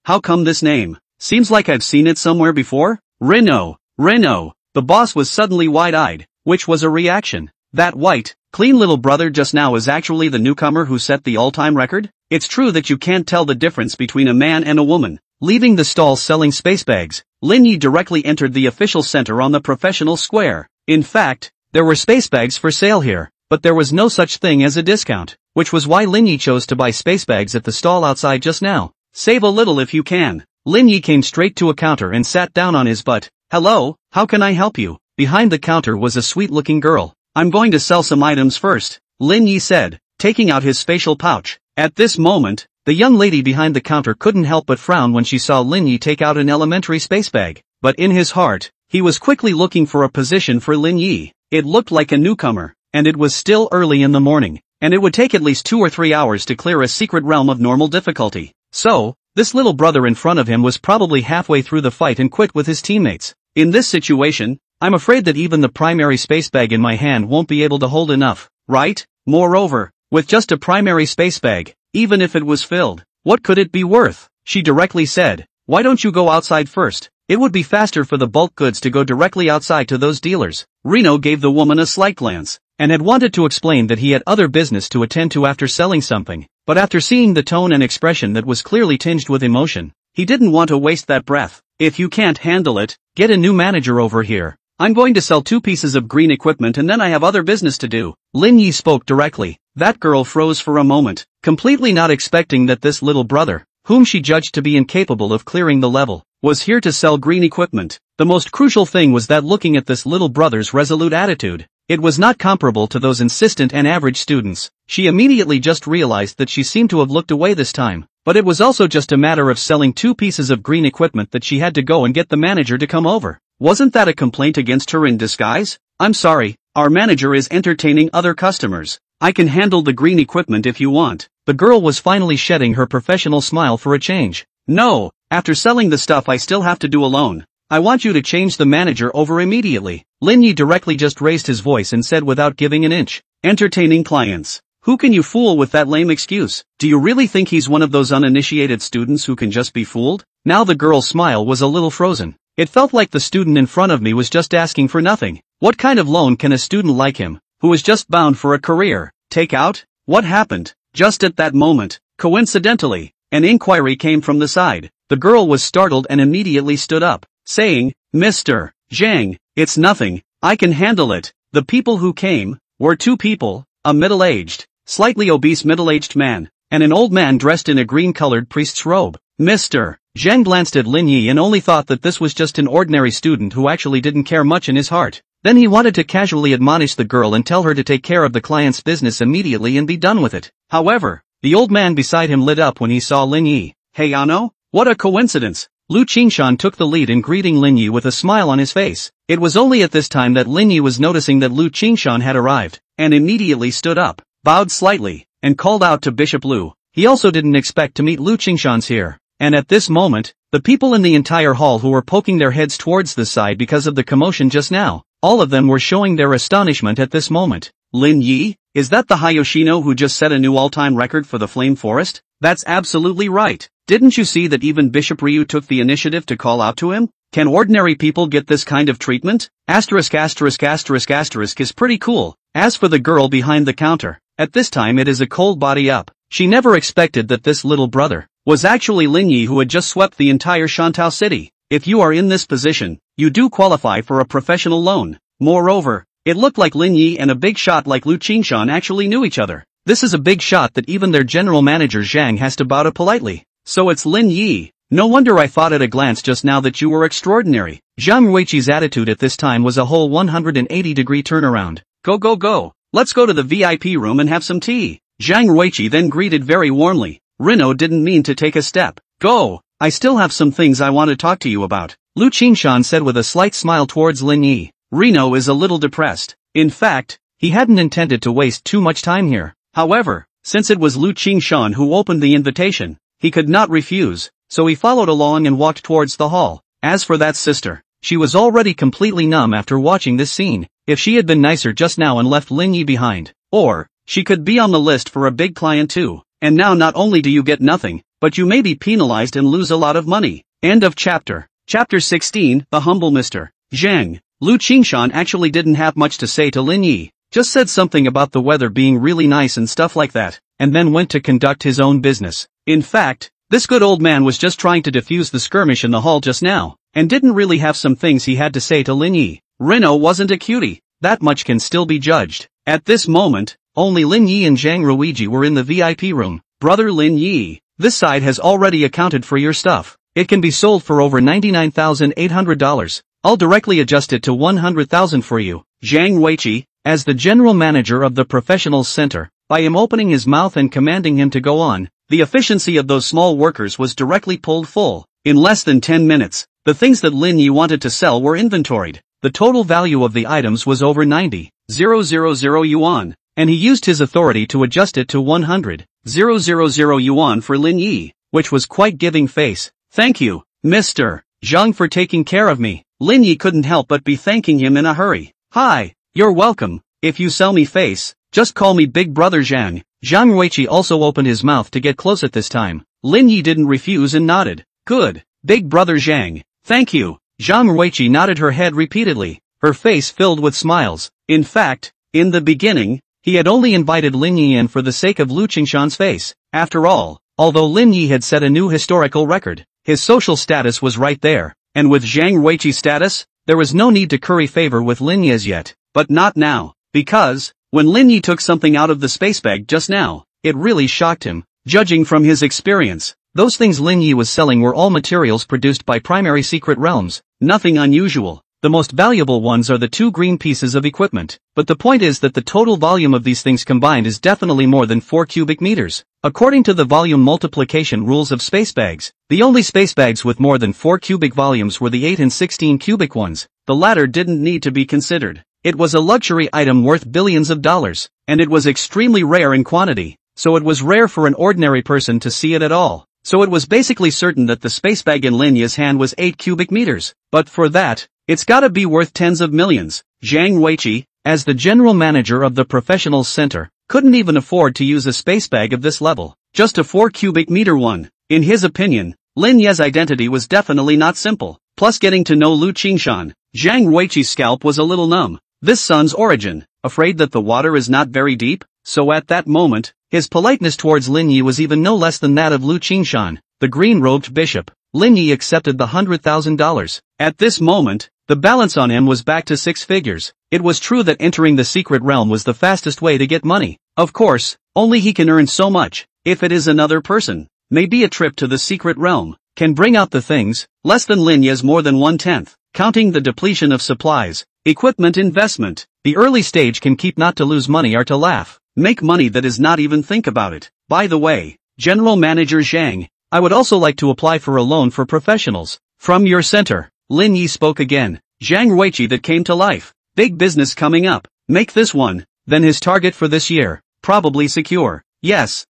How come this name? Seems like I've seen it somewhere before. Reno. The boss was suddenly wide-eyed, which was a reaction. That white, clean little brother just now is actually the newcomer who set the all-time record? It's true that you can't tell the difference between a man and a woman. Leaving the stall selling space bags, Lin Yi directly entered the official center on the professional square. In fact, there were space bags for sale here, but there was no such thing as a discount, which was why Lin Yi chose to buy space bags at the stall outside just now. Save a little if you can. Lin Yi came straight to a counter and sat down on his butt. "Hello, how can I help you?" Behind the counter was a sweet-looking girl. "I'm going to sell some items first," Lin Yi said, taking out his spatial pouch. At this moment, the young lady behind the counter couldn't help but frown when she saw Lin Yi take out an elementary space bag. But in his heart, he was quickly looking for a position for Lin Yi. It looked like a newcomer, and it was still early in the morning, and it would take at least 2 or 3 hours to clear a secret realm of normal difficulty. So, this little brother in front of him was probably halfway through the fight and quit with his teammates. In this situation, I'm afraid that even the primary space bag in my hand won't be able to hold enough, right? Moreover, with just a primary space bag, even if it was filled, what could it be worth? She directly said, "Why don't you go outside first? It would be faster for the bulk goods to go directly outside to those dealers." Reno gave the woman a slight glance, and had wanted to explain that he had other business to attend to after selling something, but after seeing the tone and expression that was clearly tinged with emotion, he didn't want to waste that breath. "If you can't handle it, get a new manager over here. I'm going to sell 2 pieces of green equipment and then I have other business to do." Lin Yi spoke directly. That girl froze for a moment, completely not expecting that this little brother, whom she judged to be incapable of clearing the level, was here to sell green equipment. The most crucial thing was that looking at this little brother's resolute attitude, it was not comparable to those insistent and average students. She immediately just realized that she seemed to have looked away this time, but it was also just a matter of selling 2 pieces of green equipment that she had to go and get the manager to come over. Wasn't that a complaint against her in disguise? "I'm sorry, our manager is entertaining other customers. I can handle the green equipment if you want." The girl was finally shedding her professional smile for a change. "No, after selling the stuff I still have to do alone. I want you to change the manager over immediately." Lin Yi directly just raised his voice and said without giving an inch, "Entertaining clients. Who can you fool with that lame excuse? Do you really think he's one of those uninitiated students who can just be fooled?" Now the girl's smile was a little frozen. It felt like the student in front of me was just asking for nothing. What kind of loan can a student like him, who is just bound for a career, take out? What happened? Just at that moment, coincidentally, an inquiry came from the side. The girl was startled and immediately stood up, saying, "Mr. Zhang, it's nothing, I can handle it." The people who came were 2 people, a middle-aged, slightly obese middle-aged man, and an old man dressed in a green-colored priest's robe. Mr. Zhang glanced at Lin Yi and only thought that this was just an ordinary student who actually didn't care much in his heart. Then he wanted to casually admonish the girl and tell her to take care of the client's business immediately and be done with it. However, the old man beside him lit up when he saw Lin Yi. Hey Ano? What a coincidence! Lu Qingshan took the lead in greeting Lin Yi with a smile on his face. It was only at this time that Lin Yi was noticing that Lu Qingshan had arrived, and immediately stood up, bowed slightly, and called out to Bishop Lu. He also didn't expect to meet Lu Qingshan's here. And at this moment, the people in the entire hall who were poking their heads towards this side because of the commotion just now, all of them were showing their astonishment at this moment. Lin Yi? Is that the Hayoshino who just set a new all-time record for the Flame Forest? That's absolutely right. Didn't you see that even Bishop Ryu took the initiative to call out to him? Can ordinary people get this kind of treatment? Asterisk is pretty cool. As for the girl behind the counter, at this time it is a cold body up. She never expected that this little brother was actually Lin Yi who had just swept the entire Shantou city. If you are in this position, you do qualify for a professional loan. Moreover, it looked like Lin Yi and a big shot like Lu Qingshan actually knew each other. This is a big shot that even their general manager Zhang has to bow to politely. So it's Lin Yi. No wonder I thought at a glance just now that you were extraordinary. Zhang Ruiqi's attitude at this time was a whole 180-degree turnaround. Go. Let's go to the VIP room and have some tea. Zhang Ruiqi then greeted very warmly. Rino didn't mean to take a step. Go. I still have some things I want to talk to you about. Lu Qingshan said with a slight smile towards Lin Yi. Rino is a little depressed. In fact, he hadn't intended to waste too much time here. However, since it was Lu Qingshan who opened the invitation, he could not refuse, so he followed along and walked towards the hall. As for that sister, she was already completely numb after watching this scene. If she had been nicer just now and left Lin Yi behind, or she could be on the list for a big client too. And now not only do you get nothing, but you may be penalized and lose a lot of money. End of chapter. Chapter 16, The Humble Mr. Zhang. Lu Qingshan actually didn't have much to say to Lin Yi, just said something about the weather being really nice and stuff like that, and then went to conduct his own business. In fact, this good old man was just trying to defuse the skirmish in the hall just now, and didn't really have some things he had to say to Lin Yi. Rino wasn't a cutie, that much can still be judged. At this moment, only Lin Yi and Zhang Ruiji were in the VIP room. Brother Lin Yi, this side has already accounted for your stuff. It can be sold for over $99,800. I'll directly adjust it to $100,000 for you. Zhang Ruiqi, as the general manager of the Professionals Center, by him opening his mouth and commanding him to go on, the efficiency of those small workers was directly pulled full. In less than 10 minutes, the things that Lin Yi wanted to sell were inventoried. The total value of the items was over 90,000 yuan, and he used his authority to adjust it to 100,000 yuan for Lin Yi, which was quite giving face. Thank you, Mr. Zhang, for taking care of me. Lin Yi couldn't help but be thanking him in a hurry. Hi, you're welcome. If you sell me face, just call me Big Brother Zhang. Zhang Ruiqi also opened his mouth to get close at this time. Lin Yi didn't refuse and nodded. Good, Big Brother Zhang. Thank you. Zhang Ruiqi nodded her head repeatedly, her face filled with smiles. In fact, in the beginning, he had only invited Lin Yi in for the sake of Lu Qingshan's face. After all, although Lin Yi had set a new historical record, his social status was right there, and with Zhang Ruiqi's status, there was no need to curry favor with Lin Yi as yet. But not now, because, when Lin Yi took something out of the space bag just now, it really shocked him. Judging from his experience, those things Lin Yi was selling were all materials produced by Primary Secret Realms, nothing unusual. The most valuable ones are the 2 green pieces of equipment, but the point is that the total volume of these things combined is definitely more than 4 cubic meters. According to the volume multiplication rules of space bags, the only space bags with more than 4 cubic volumes were the 8 and 16 cubic ones. The latter didn't need to be considered. It was a luxury item worth billions of dollars, and it was extremely rare in quantity, so it was rare for an ordinary person to see it at all. So it was basically certain that the space bag in Lin Yi's hand was 8 cubic meters. But for that, it's gotta be worth tens of millions. Zhang Ruiqi, as the general manager of the Professionals Center, couldn't even afford to use a space bag of this level, just a 4 cubic meter one. In his opinion, Lin Yi's identity was definitely not simple. Plus getting to know Lu Qingshan, Zhang Ruiqi's scalp was a little numb. This son's origin, afraid that the water is not very deep? So at that moment, his politeness towards Lin Yi was even no less than that of Lu Qingshan, the green-robed bishop. Lin Yi accepted the $100,000. At this moment, the balance on him was back to 6 figures. It was true that entering the secret realm was the fastest way to get money. Of course, only he can earn so much. If it is another person, Maybe a trip to the secret realm can bring out the things, less than Lin Ye's more than 1/10, counting the depletion of supplies, equipment investment. The early stage can keep not to lose money or to laugh, make money that is not even think about it. By the way, General Manager Zhang, I would also like to apply for a loan for professionals. From your center, Lin Yi spoke again. Zhang Ruiqi that came to life. Big business coming up. Make this one, then his target for this year, probably secure. Yes,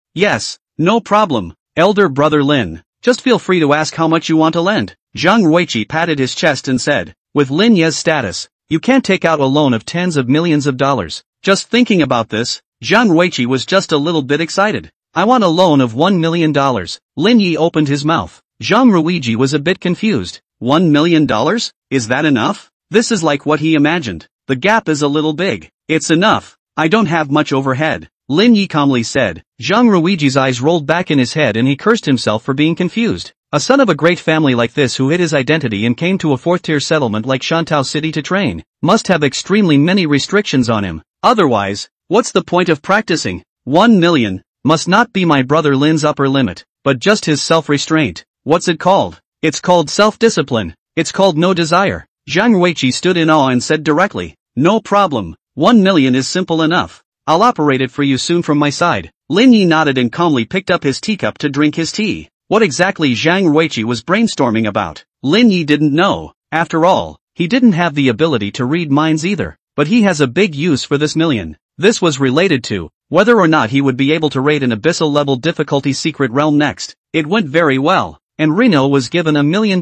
no problem. Elder brother Lin, just feel free to ask how much you want to lend. Zhang Ruiqi patted his chest and said, with Lin Ye's status, you can't take out a loan of tens of millions of dollars. Just thinking about this, Zhang Ruiqi was just a little bit excited. I want a loan of $1 million. Lin Yi opened his mouth. Zhang Ruiqi was a bit confused. $1 million? Is that enough? This is like what he imagined. The gap is a little big. It's enough. I don't have much overhead. Lin Yi calmly said. Zhang Ruiqi's eyes rolled back in his head and he cursed himself for being confused. A son of a great family like this who hid his identity and came to a fourth-tier settlement like Shantou City to train, must have extremely many restrictions on him. Otherwise, what's the point of practicing? 1 million must not be my brother Lin's upper limit, but just his self-restraint. What's it called? It's called self-discipline. It's called no desire. Zhang Ruiqi stood in awe and said directly, no problem. 1 million is simple enough. I'll operate it for you soon from my side. Lin Yi nodded and calmly picked up his teacup to drink his tea. What exactly Zhang Ruiqi was brainstorming about, Lin Yi didn't know. After all, he didn't have the ability to read minds either, but he has a big use for this million. This was related to whether or not he would be able to raid an abyssal-level difficulty secret realm next. It went very well, and Reno was given $1 million.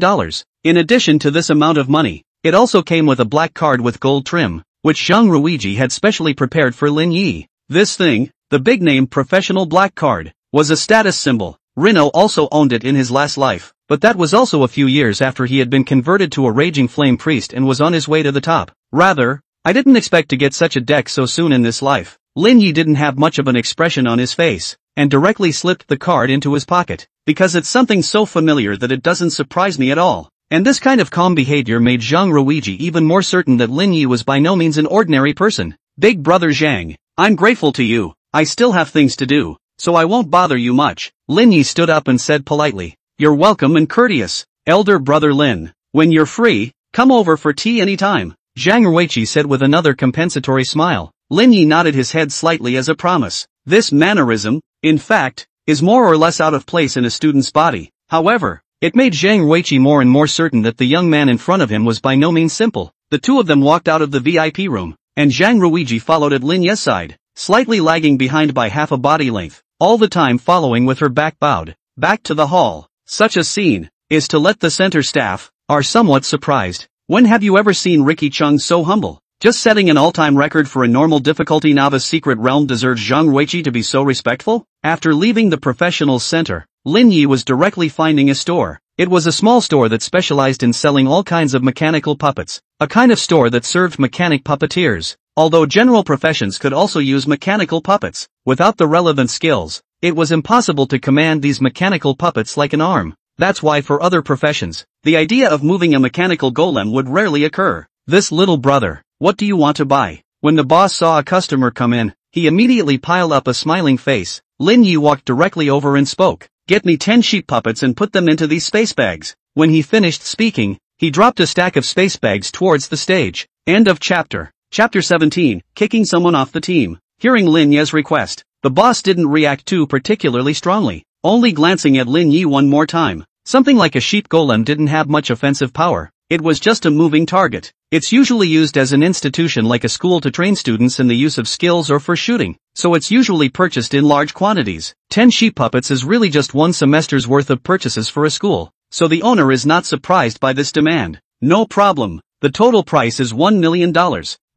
In addition to this amount of money, it also came with a black card with gold trim, which Zhang Ruiqi had specially prepared for Lin Yi. This thing, the big-name professional black card, was a status symbol. Reno also owned it in his last life, but that was also a few years after he had been converted to a raging flame priest and was on his way to the top. Rather, I didn't expect to get such a deck so soon in this life. Lin Yi didn't have much of an expression on his face, and directly slipped the card into his pocket, because it's something so familiar that it doesn't surprise me at all. And this kind of calm behavior made Zhang Ruiqi even more certain that Lin Yi was by no means an ordinary person. Big brother Zhang, I'm grateful to you. I still have things to do, so I won't bother you much. Lin Yi stood up and said politely, you're welcome and courteous. Elder brother Lin, when you're free, come over for tea anytime. Zhang Ruiqi said with another compensatory smile. Lin Yi nodded his head slightly as a promise. This mannerism, in fact, is more or less out of place in a student's body. However, it made Zhang Ruiqi more and more certain that the young man in front of him was by no means simple. The two of them walked out of the VIP room, and Zhang Ruiqi followed at Lin Ye's side, slightly lagging behind by half a body length, all the time following with her back bowed. Back to the hall. Such a scene is to let the center staff are somewhat surprised. When have you ever seen Ricky Chung so humble? Just setting an all-time record for a normal difficulty novice secret realm deserves Zhang Ruiqi to be so respectful? After leaving the professionals center, Lin Yi was directly finding a store. It was a small store that specialized in selling all kinds of mechanical puppets, a kind of store that served mechanic puppeteers. Although general professions could also use mechanical puppets, without the relevant skills, it was impossible to command these mechanical puppets like an arm. That's why for other professions, the idea of moving a mechanical golem would rarely occur. This little brother, what do you want to buy? When the boss saw a customer come in, he immediately piled up a smiling face. Lin Yi walked directly over and spoke. Get me 10 sheep puppets and put them into these space bags. When he finished speaking, he dropped a stack of space bags towards the stage. End of chapter. Chapter 17, Kicking Someone Off the Team. Hearing Lin Ye's request, the boss didn't react too particularly strongly, only glancing at Lin Yi one more time. Something like a sheep golem didn't have much offensive power. It was just a moving target. It's usually used as an institution like a school to train students in the use of skills or for shooting, so it's usually purchased in large quantities. 10 sheep puppets is really just one semester's worth of purchases for a school, so the owner is not surprised by this demand. No problem. The total price is $1 million.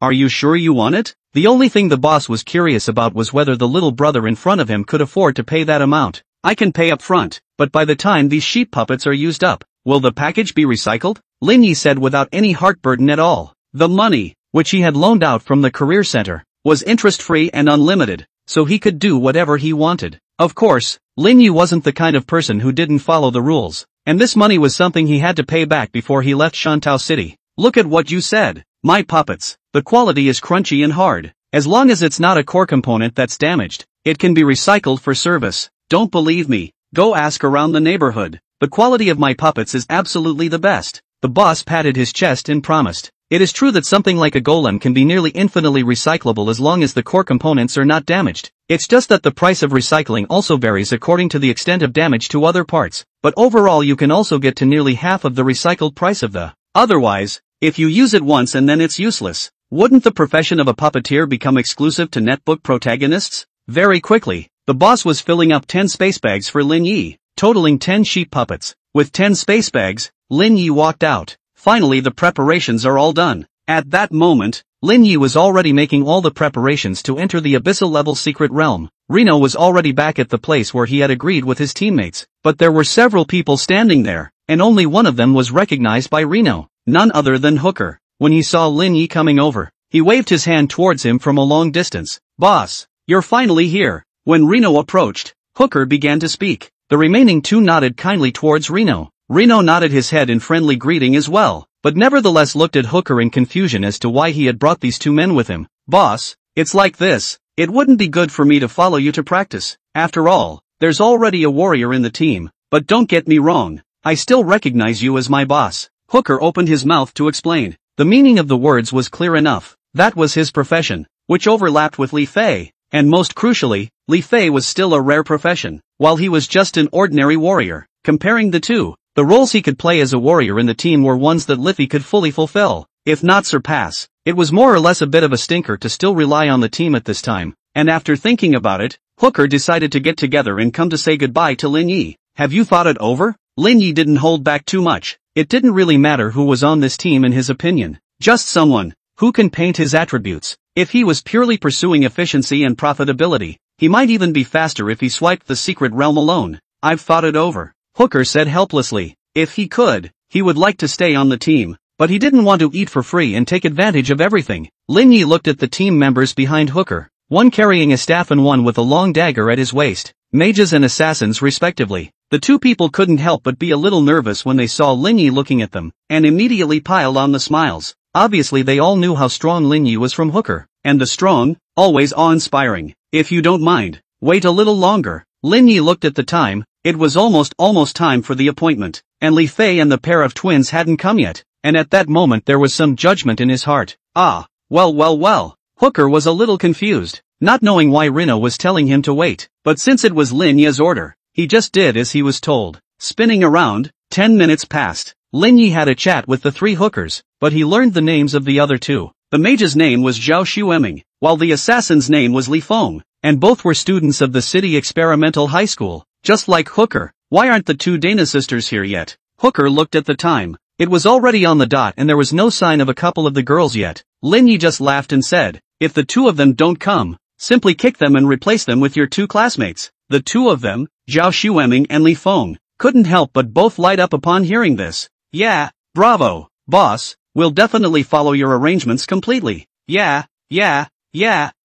Are you sure you want it? The only thing the boss was curious about was whether the little brother in front of him could afford to pay that amount. I can pay up front, but by the time these sheep puppets are used up, will the package be recycled? Lin Yi said without any heartburden at all. The money, which he had loaned out from the career center, was interest-free and unlimited, so he could do whatever he wanted. Of course, Lin Yi wasn't the kind of person who didn't follow the rules, and this money was something he had to pay back before he left Shantou City. Look at what you said. My puppets. The quality is crunchy and hard. As long as it's not a core component that's damaged, it can be recycled for service. Don't believe me? Go ask around the neighborhood. The quality of my puppets is absolutely the best. The boss patted his chest and promised. It is true that something like a golem can be nearly infinitely recyclable as long as the core components are not damaged. It's just that the price of recycling also varies according to the extent of damage to other parts, but overall you can also get to nearly half of the recycled price of the. Otherwise, if you use it once and then it's useless, wouldn't the profession of a puppeteer become exclusive to netbook protagonists? Very quickly, the boss was filling up 10 space bags for Lin Yi, totaling 10 sheep puppets. With 10 space bags, Lin Yi walked out. Finally, the preparations are all done. At that moment, Lin Yi was already making all the preparations to enter the abyssal-level secret realm. Reno was already back at the place where he had agreed with his teammates, but there were several people standing there, and only one of them was recognized by Reno, none other than Hooker. When he saw Lin Yi coming over, he waved his hand towards him from a long distance. "Boss, you're finally here." When Reno approached, Hooker began to speak. The remaining two nodded kindly towards Reno. Reno nodded his head in friendly greeting as well, but nevertheless looked at Hooker in confusion as to why he had brought these two men with him. "Boss, it's like this. It wouldn't be good for me to follow you to practice. After all, there's already a warrior in the team, but don't get me wrong, I still recognize you as my boss." Hooker opened his mouth to explain. The meaning of the words was clear enough. That was his profession, which overlapped with Li Fei, and most crucially, Li Fei was still a rare profession, while he was just an ordinary warrior. Comparing the two, the roles he could play as a warrior in the team were ones that Li Fei could fully fulfill, if not surpass. It was more or less a bit of a stinker to still rely on the team at this time, and after thinking about it, Hooker decided to get together and come to say goodbye to Lin Yi. "Have you thought it over?" Lin Yi didn't hold back too much. It didn't really matter who was on this team in his opinion, just someone who can paint his attributes. If he was purely pursuing efficiency and profitability, he might even be faster if he swiped the secret realm alone. "I've thought it over," Hooker said helplessly. If he could, he would like to stay on the team, but he didn't want to eat for free and take advantage of everything. Lin Yi looked at the team members behind Hooker, one carrying a staff and one with a long dagger at his waist, mages and assassins respectively. The two people couldn't help but be a little nervous when they saw Lin Yi looking at them, and immediately piled on the smiles. Obviously they all knew how strong Lin Yi was from Hooker, and the strong, always awe-inspiring. "If you don't mind, wait a little longer." Lin Yi looked at the time. It was almost time for the appointment, and Li Fei and the pair of twins hadn't come yet, and at that moment there was some judgment in his heart. Well. Hooker was a little confused, not knowing why Reno was telling him to wait, but since it was Lin Yi's order, he just did as he was told. Spinning around, 10 minutes passed. Lin Yi had a chat with the three Hookers, but he learned the names of the other two. The mage's name was Zhao Xueming, while the assassin's name was Li Feng, and both were students of the City Experimental High School. Just like Hooker, why aren't the two Dana sisters here yet? Hooker looked at the time. It was already on the dot and there was no sign of a couple of the girls yet. Lin Yi just laughed and said, "If the two of them don't come, simply kick them and replace them with your two classmates." The two of them, Zhao Xueming and Li Feng, couldn't help but both light up upon hearing this. "Yeah, bravo, boss, we'll definitely follow your arrangements completely." Yeah,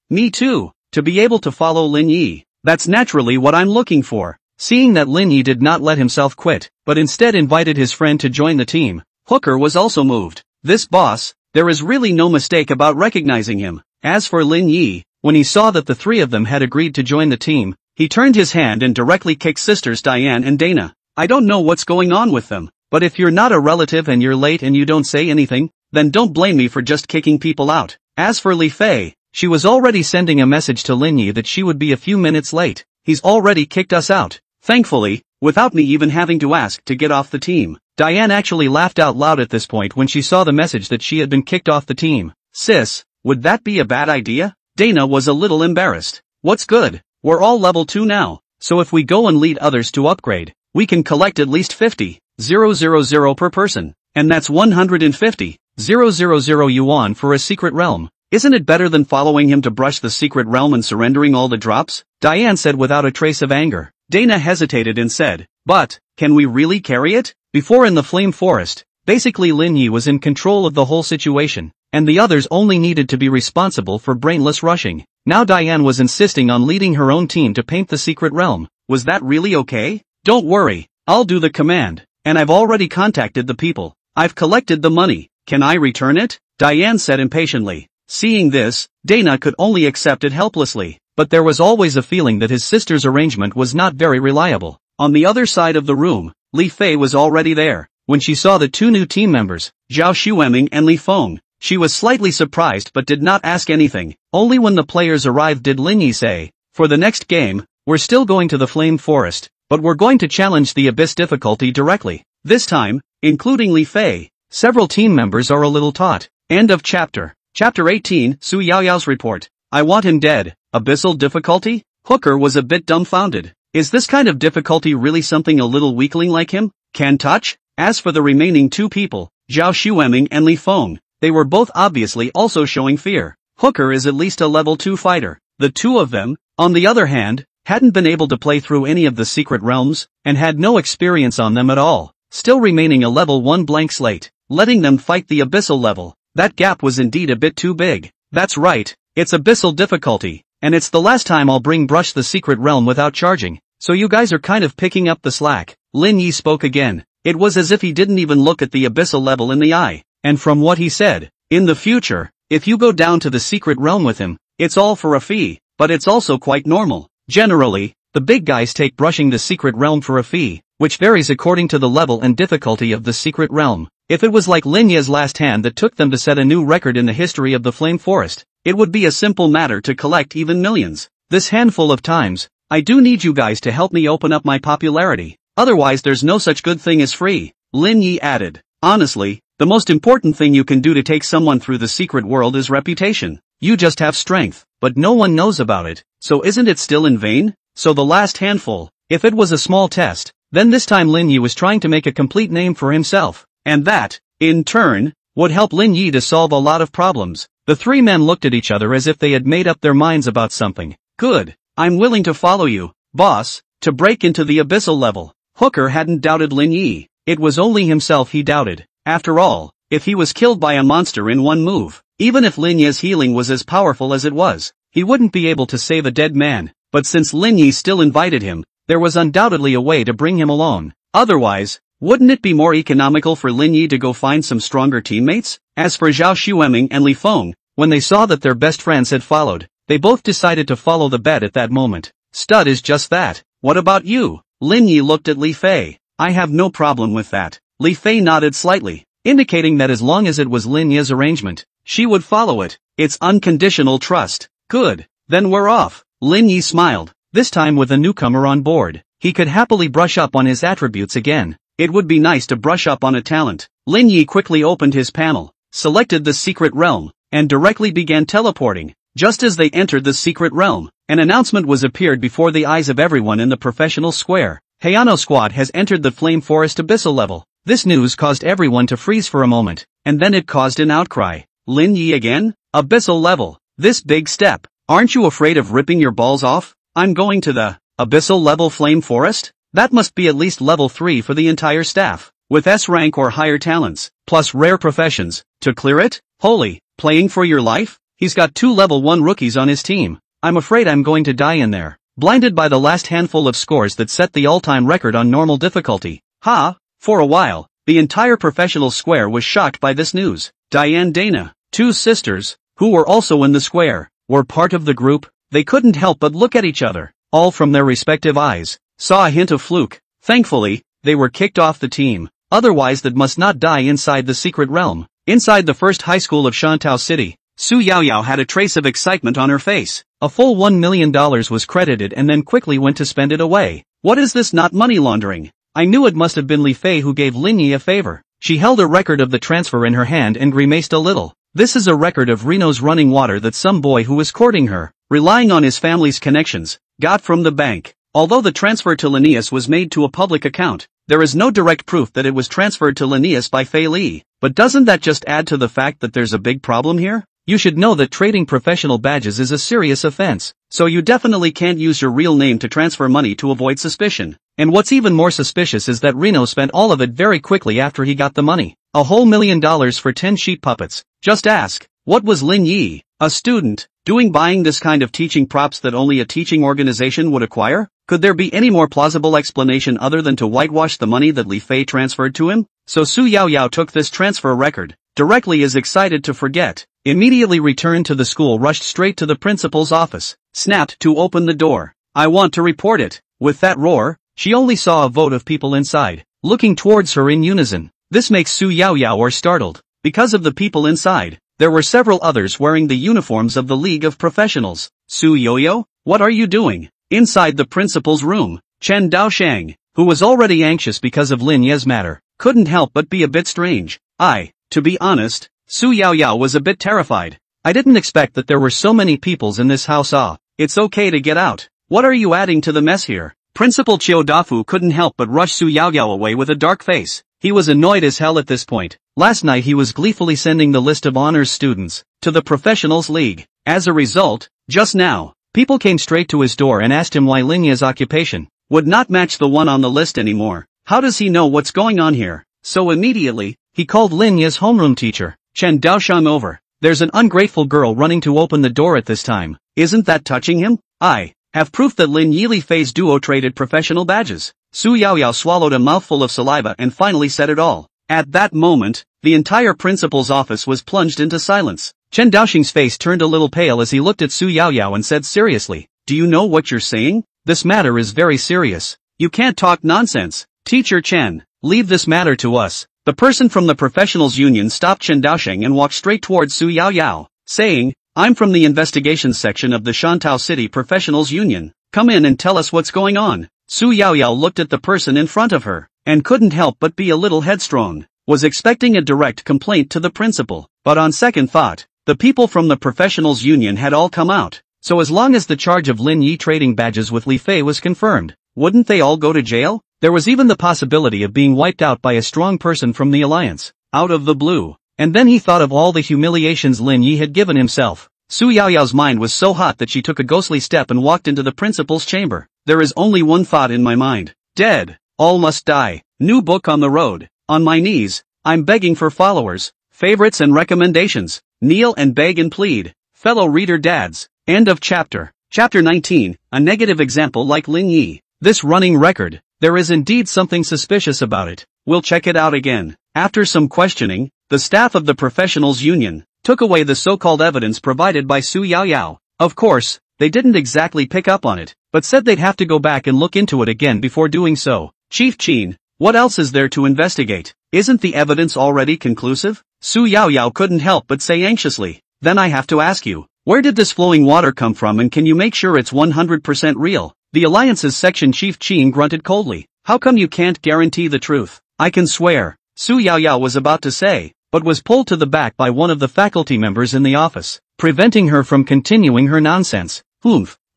me too. To be able to follow Lin Yi, that's naturally what I'm looking for. Seeing that Lin Yi did not let himself quit, but instead invited his friend to join the team, Hooker was also moved. This boss, there is really no mistake about recognizing him. As for Lin Yi, when he saw that the three of them had agreed to join the team, he turned his hand and directly kicked sisters Diane and Dana. "I don't know what's going on with them, but if you're not a relative and you're late and you don't say anything, then don't blame me for just kicking people out." As for Li Fei, she was already sending a message to Lin Yi that she would be a few minutes late. "He's already kicked us out." Thankfully, without me even having to ask to get off the team. Diane actually laughed out loud at this point when she saw the message that she had been kicked off the team. "Sis, would that be a bad idea?" Dana was a little embarrassed. "What's good? We're all level 2 now, so if we go and lead others to upgrade, we can collect at least 50,000 per person, and that's 150,000 yuan for a secret realm. Isn't it better than following him to brush the secret realm and surrendering all the drops?" Diane said without a trace of anger. Dana hesitated and said, "But, can we really carry it?" Before in the Flame Forest, basically Lin Yi was in control of the whole situation, and the others only needed to be responsible for brainless rushing. Now Diane was insisting on leading her own team to paint the secret realm. Was that really okay? "Don't worry, I'll do the command, and I've already contacted the people. I've collected the money. Can I return it?" Diane said impatiently. Seeing this, Dana could only accept it helplessly, but there was always a feeling that his sister's arrangement was not very reliable. On the other side of the room, Li Fei was already there. When she saw the two new team members, Zhao Xueming and Li Feng, she was slightly surprised but did not ask anything. Only when the players arrived did Lin Yi say, "For the next game, we're still going to the Flame Forest, but we're going to challenge the Abyss difficulty directly. This time, including Li Fei, several team members are a little taut." End of chapter. Chapter 18, Su Yaoyao's report. I want him dead. Abyssal difficulty? Hooker was a bit dumbfounded. Is this kind of difficulty really something a little weakling like him can touch? As for the remaining two people, Zhao Xueming and Li Feng, they were both obviously also showing fear. Hooker is at least a level 2 fighter. The two of them, on the other hand, hadn't been able to play through any of the secret realms, and had no experience on them at all, still remaining a level 1 blank slate, letting them fight the abyssal level. That gap was indeed a bit too big. That's right, it's abyssal difficulty, and it's the last time I'll bring Brush the secret realm without charging, so you guys are kind of picking up the slack. Lin Yi spoke again. It was as if he didn't even look at the abyssal level in the eye, and from what he said, in the future, if you go down to the secret realm with him, it's all for a fee, but it's also quite normal. Generally, the big guys take brushing the secret realm for a fee, which varies according to the level and difficulty of the secret realm. If it was like Lin Yi's last hand that took them to set a new record in the history of the Flame Forest, it would be a simple matter to collect even millions. This handful of times, I do need you guys to help me open up my popularity. Otherwise there's no such good thing as free, Lin Yi added. Honestly, the most important thing you can do to take someone through the secret world is reputation. You just have strength, but no one knows about it, so isn't it still in vain? So the last handful, if it was a small test, then this time Lin Yi was trying to make a complete name for himself, and that, in turn, would help Lin Yi to solve a lot of problems. The three men looked at each other as if they had made up their minds about something. Good, I'm willing to follow you, boss, to break into the abyssal level. Hooker hadn't doubted Lin Yi, it was only himself he doubted. After all, if he was killed by a monster in one move, even if Lin Yi's healing was as powerful as it was, he wouldn't be able to save a dead man. But since Lin Yi still invited him, there was undoubtedly a way to bring him along. Otherwise, wouldn't it be more economical for Lin Yi to go find some stronger teammates? As for Zhao Xueming and Li Feng, when they saw that their best friends had followed, they both decided to follow the bet at that moment. Stud is just that. What about you? Lin Yi looked at Li Fei. I have no problem with that. Li Fei nodded slightly, indicating that as long as it was Lin Yi's arrangement, she would follow it. It's unconditional trust. Good. Then we're off. Lin Yi smiled, this time with a newcomer on board. He could happily brush up on his attributes again. It would be nice to brush up on a talent. Lin Yi quickly opened his panel, selected the secret realm, and directly began teleporting. Just as they entered the secret realm, an announcement was appeared before the eyes of everyone in the professional square. Hayano Squad has entered the Flame Forest abyssal level. This news caused everyone to freeze for a moment, and then it caused an outcry. Lin Yi again? Abyssal level. This big step. Aren't you afraid of ripping your balls off? I'm going to the abyssal level Flame Forest? That must be at least level 3 for the entire staff, with S rank or higher talents, plus rare professions, to clear it? Holy, playing for your life? He's got 2 level 1 rookies on his team. I'm afraid I'm going to die in there. Blinded by the last handful of scores that set the all-time record on normal difficulty. For a while, the entire professional square was shocked by this news. Diane Dana, 2 sisters, who were also in the square, were part of the group. They couldn't help but look at each other, all from their respective eyes, saw a hint of fluke. Thankfully, they were kicked off the team, otherwise they must not die inside the secret realm. Inside the first high school of Shantou City, Su Yaoyao had a trace of excitement on her face. A full $1 million was credited and then quickly went to spend it away. What is this, not money laundering? I knew it must have been Li Fei who gave Lin Yi a favor. She held a record of the transfer in her hand and grimaced a little. This is a record of Reno's running water that some boy who was courting her, relying on his family's connections, got from the bank. Although the transfer to Linnaeus was made to a public account, there is no direct proof that it was transferred to Linnaeus by Fei Li. But doesn't that just add to the fact that there's a big problem here? You should know that trading professional badges is a serious offense, so you definitely can't use your real name to transfer money to avoid suspicion. And what's even more suspicious is that Reno spent all of it very quickly after he got the money. A whole $1 million for 10 sheep puppets. Just ask, what was Lin Yi, a student, doing buying this kind of teaching props that only a teaching organization would acquire? Could there be any more plausible explanation other than to whitewash the money that Li Fei transferred to him? So Su Yaoyao took this transfer record, directly as excited to forget, immediately returned to the school, rushed straight to the principal's office, snapped to open the door. I want to report it. With that roar, She only saw a vote of people inside, looking towards her in unison. This makes Su Yaoyao startled. Because of the people inside, there were several others wearing the uniforms of the League of Professionals. Su Yoyo, what are you doing? Inside the principal's room, Chen Daoshang, who was already anxious because of Lin Ye's matter, couldn't help but be a bit strange. To be honest, Su Yaoyao was a bit terrified. I didn't expect that there were so many peoples in this house. It's okay to get out. What are you adding to the mess here? Principal Chiu Dafu couldn't help but rush Su Yaoyao away with a dark face. He was annoyed as hell at this point. Last night he was gleefully sending the list of honors students to the Professionals League. As a result, just now, people came straight to his door and asked him why Lin Ye's occupation would not match the one on the list anymore. How does he know what's going on here? So immediately, he called Lin Ye's homeroom teacher, Chen Daoshang, over. There's an ungrateful girl running to open the door at this time. Isn't that touching him? I have proof that Lin Yi Li Fei's duo traded professional badges. Su Yaoyao swallowed a mouthful of saliva and finally said it all. At that moment, the entire principal's office was plunged into silence. Chen Daoshang's face turned a little pale as he looked at Su Yaoyao and said seriously, "Do you know what you're saying? This matter is very serious. You can't talk nonsense. Teacher Chen, leave this matter to us." The person from the Professionals Union stopped Chen Daoshang and walked straight towards Su Yaoyao, saying, "I'm from the investigations section of the Shantao City Professionals Union. Come in and tell us what's going on." Su Yaoyao looked at the person in front of her, and couldn't help but be a little headstrong. Was expecting a direct complaint to the principal, but on second thought, the people from the Professionals Union had all come out, so as long as the charge of Lin Yi trading badges with Li Fei was confirmed, wouldn't they all go to jail? There was even the possibility of being wiped out by a strong person from the alliance, out of the blue. And then he thought of all the humiliations Lin Yi had given himself. Su Yaoyao's mind was so hot that she took a ghostly step and walked into the principal's chamber. There is only one thought in my mind. Dead. All must die. New book on the road. On my knees, I'm begging for followers, favorites and recommendations. Kneel and beg and plead. Fellow reader dads. End of chapter. Chapter 19, a negative example like Lin Yi. This running record, there is indeed something suspicious about it. We'll check it out again. After some questioning, the staff of the Professionals Union took away the so-called evidence provided by Su Yaoyao. Of course, they didn't exactly pick up on it, but said they'd have to go back and look into it again before doing so. Chief Qin, what else is there to investigate? Isn't the evidence already conclusive? Su Yaoyao couldn't help but say anxiously. Then I have to ask you, where did this flowing water come from and can you make sure it's 100% real? The Alliance's section chief Qin grunted coldly. How come you can't guarantee the truth? I can swear. Su Yaoyao was about to say, but was pulled to the back by one of the faculty members in the office, preventing her from continuing her nonsense.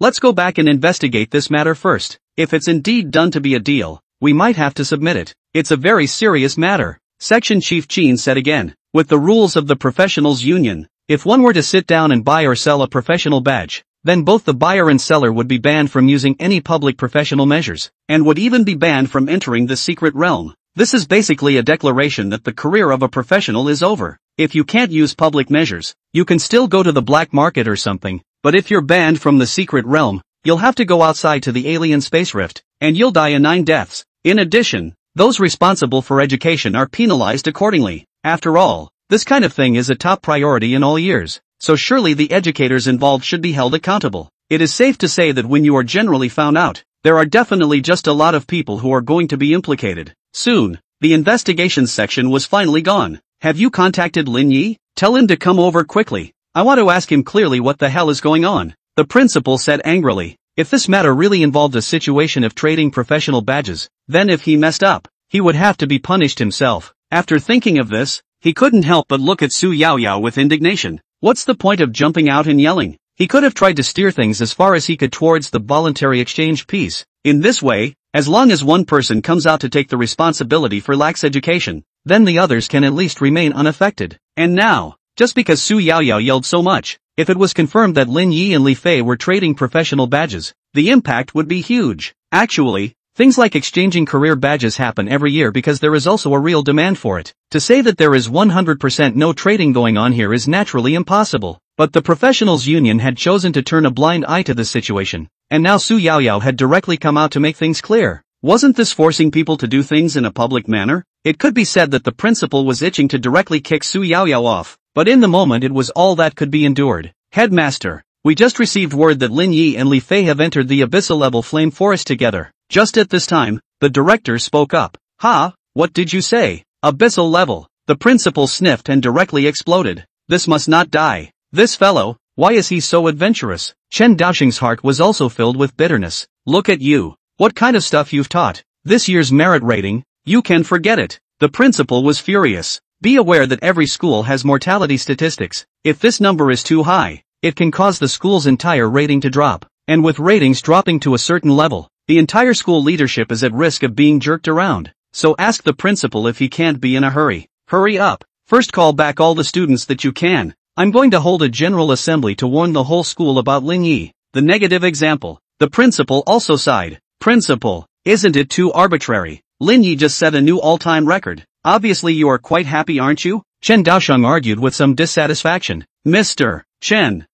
Let's go back and investigate this matter first. If it's indeed done to be a deal, we might have to submit it. It's a very serious matter. Section Chief Qin said again, with the rules of the Professionals Union, if one were to sit down and buy or sell a professional badge, then both the buyer and seller would be banned from using any public professional measures, and would even be banned from entering the secret realm. This is basically a declaration that the career of a professional is over. If you can't use public measures, you can still go to the black market or something, but if you're banned from the secret realm, you'll have to go outside to the alien space rift, and you'll die in 9 deaths. In addition, those responsible for education are penalized accordingly. After all, this kind of thing is a top priority in all years, so surely the educators involved should be held accountable. It is safe to say that when you are generally found out, there are definitely just a lot of people who are going to be implicated. Soon, the investigations section was finally gone. Have you contacted Lin Yi? Tell him to come over quickly. I want to ask him clearly what the hell is going on. The principal said angrily. If this matter really involved a situation of trading professional badges, then if he messed up, he would have to be punished himself. After thinking of this, he couldn't help but look at Su Yaoyao with indignation. What's the point of jumping out and yelling? He could have tried to steer things as far as he could towards the voluntary exchange piece. In this way, as long as one person comes out to take the responsibility for lax education, then the others can at least remain unaffected. And now, just because Su Yaoyao yelled so much, if it was confirmed that Lin Yi and Li Fei were trading professional badges, the impact would be huge. Actually, things like exchanging career badges happen every year because there is also a real demand for it. To say that there is 100% no trading going on here is naturally impossible. But the Professionals Union had chosen to turn a blind eye to this situation, and now Su Yaoyao had directly come out to make things clear. Wasn't this forcing people to do things in a public manner? It could be said that the principal was itching to directly kick Su Yaoyao off, but in the moment it was all that could be endured. Headmaster, we just received word that Lin Yi and Li Fei have entered the abyssal level flame forest together. Just at this time, the director spoke up. "Ha, what did you say? Abyssal level." The principal sniffed and directly exploded. "This must not die. This fellow, why is he so adventurous?" Chen Daoxing's heart was also filled with bitterness. "Look at you. What kind of stuff you've taught? This year's merit rating, you can forget it." The principal was furious. Be aware that every school has mortality statistics. If this number is too high, it can cause the school's entire rating to drop. And with ratings dropping to a certain level, the entire school leadership is at risk of being jerked around. So ask the principal if he can't be in a hurry. Hurry up. First call back all the students that you can. I'm going to hold a general assembly to warn the whole school about Lin Yi. The negative example. The principal also sighed. "Principal, isn't it too arbitrary? Lin Yi just set a new all-time record. Obviously you are quite happy, aren't you?" Chen Daoxiang argued with some dissatisfaction. "Mr. Chen,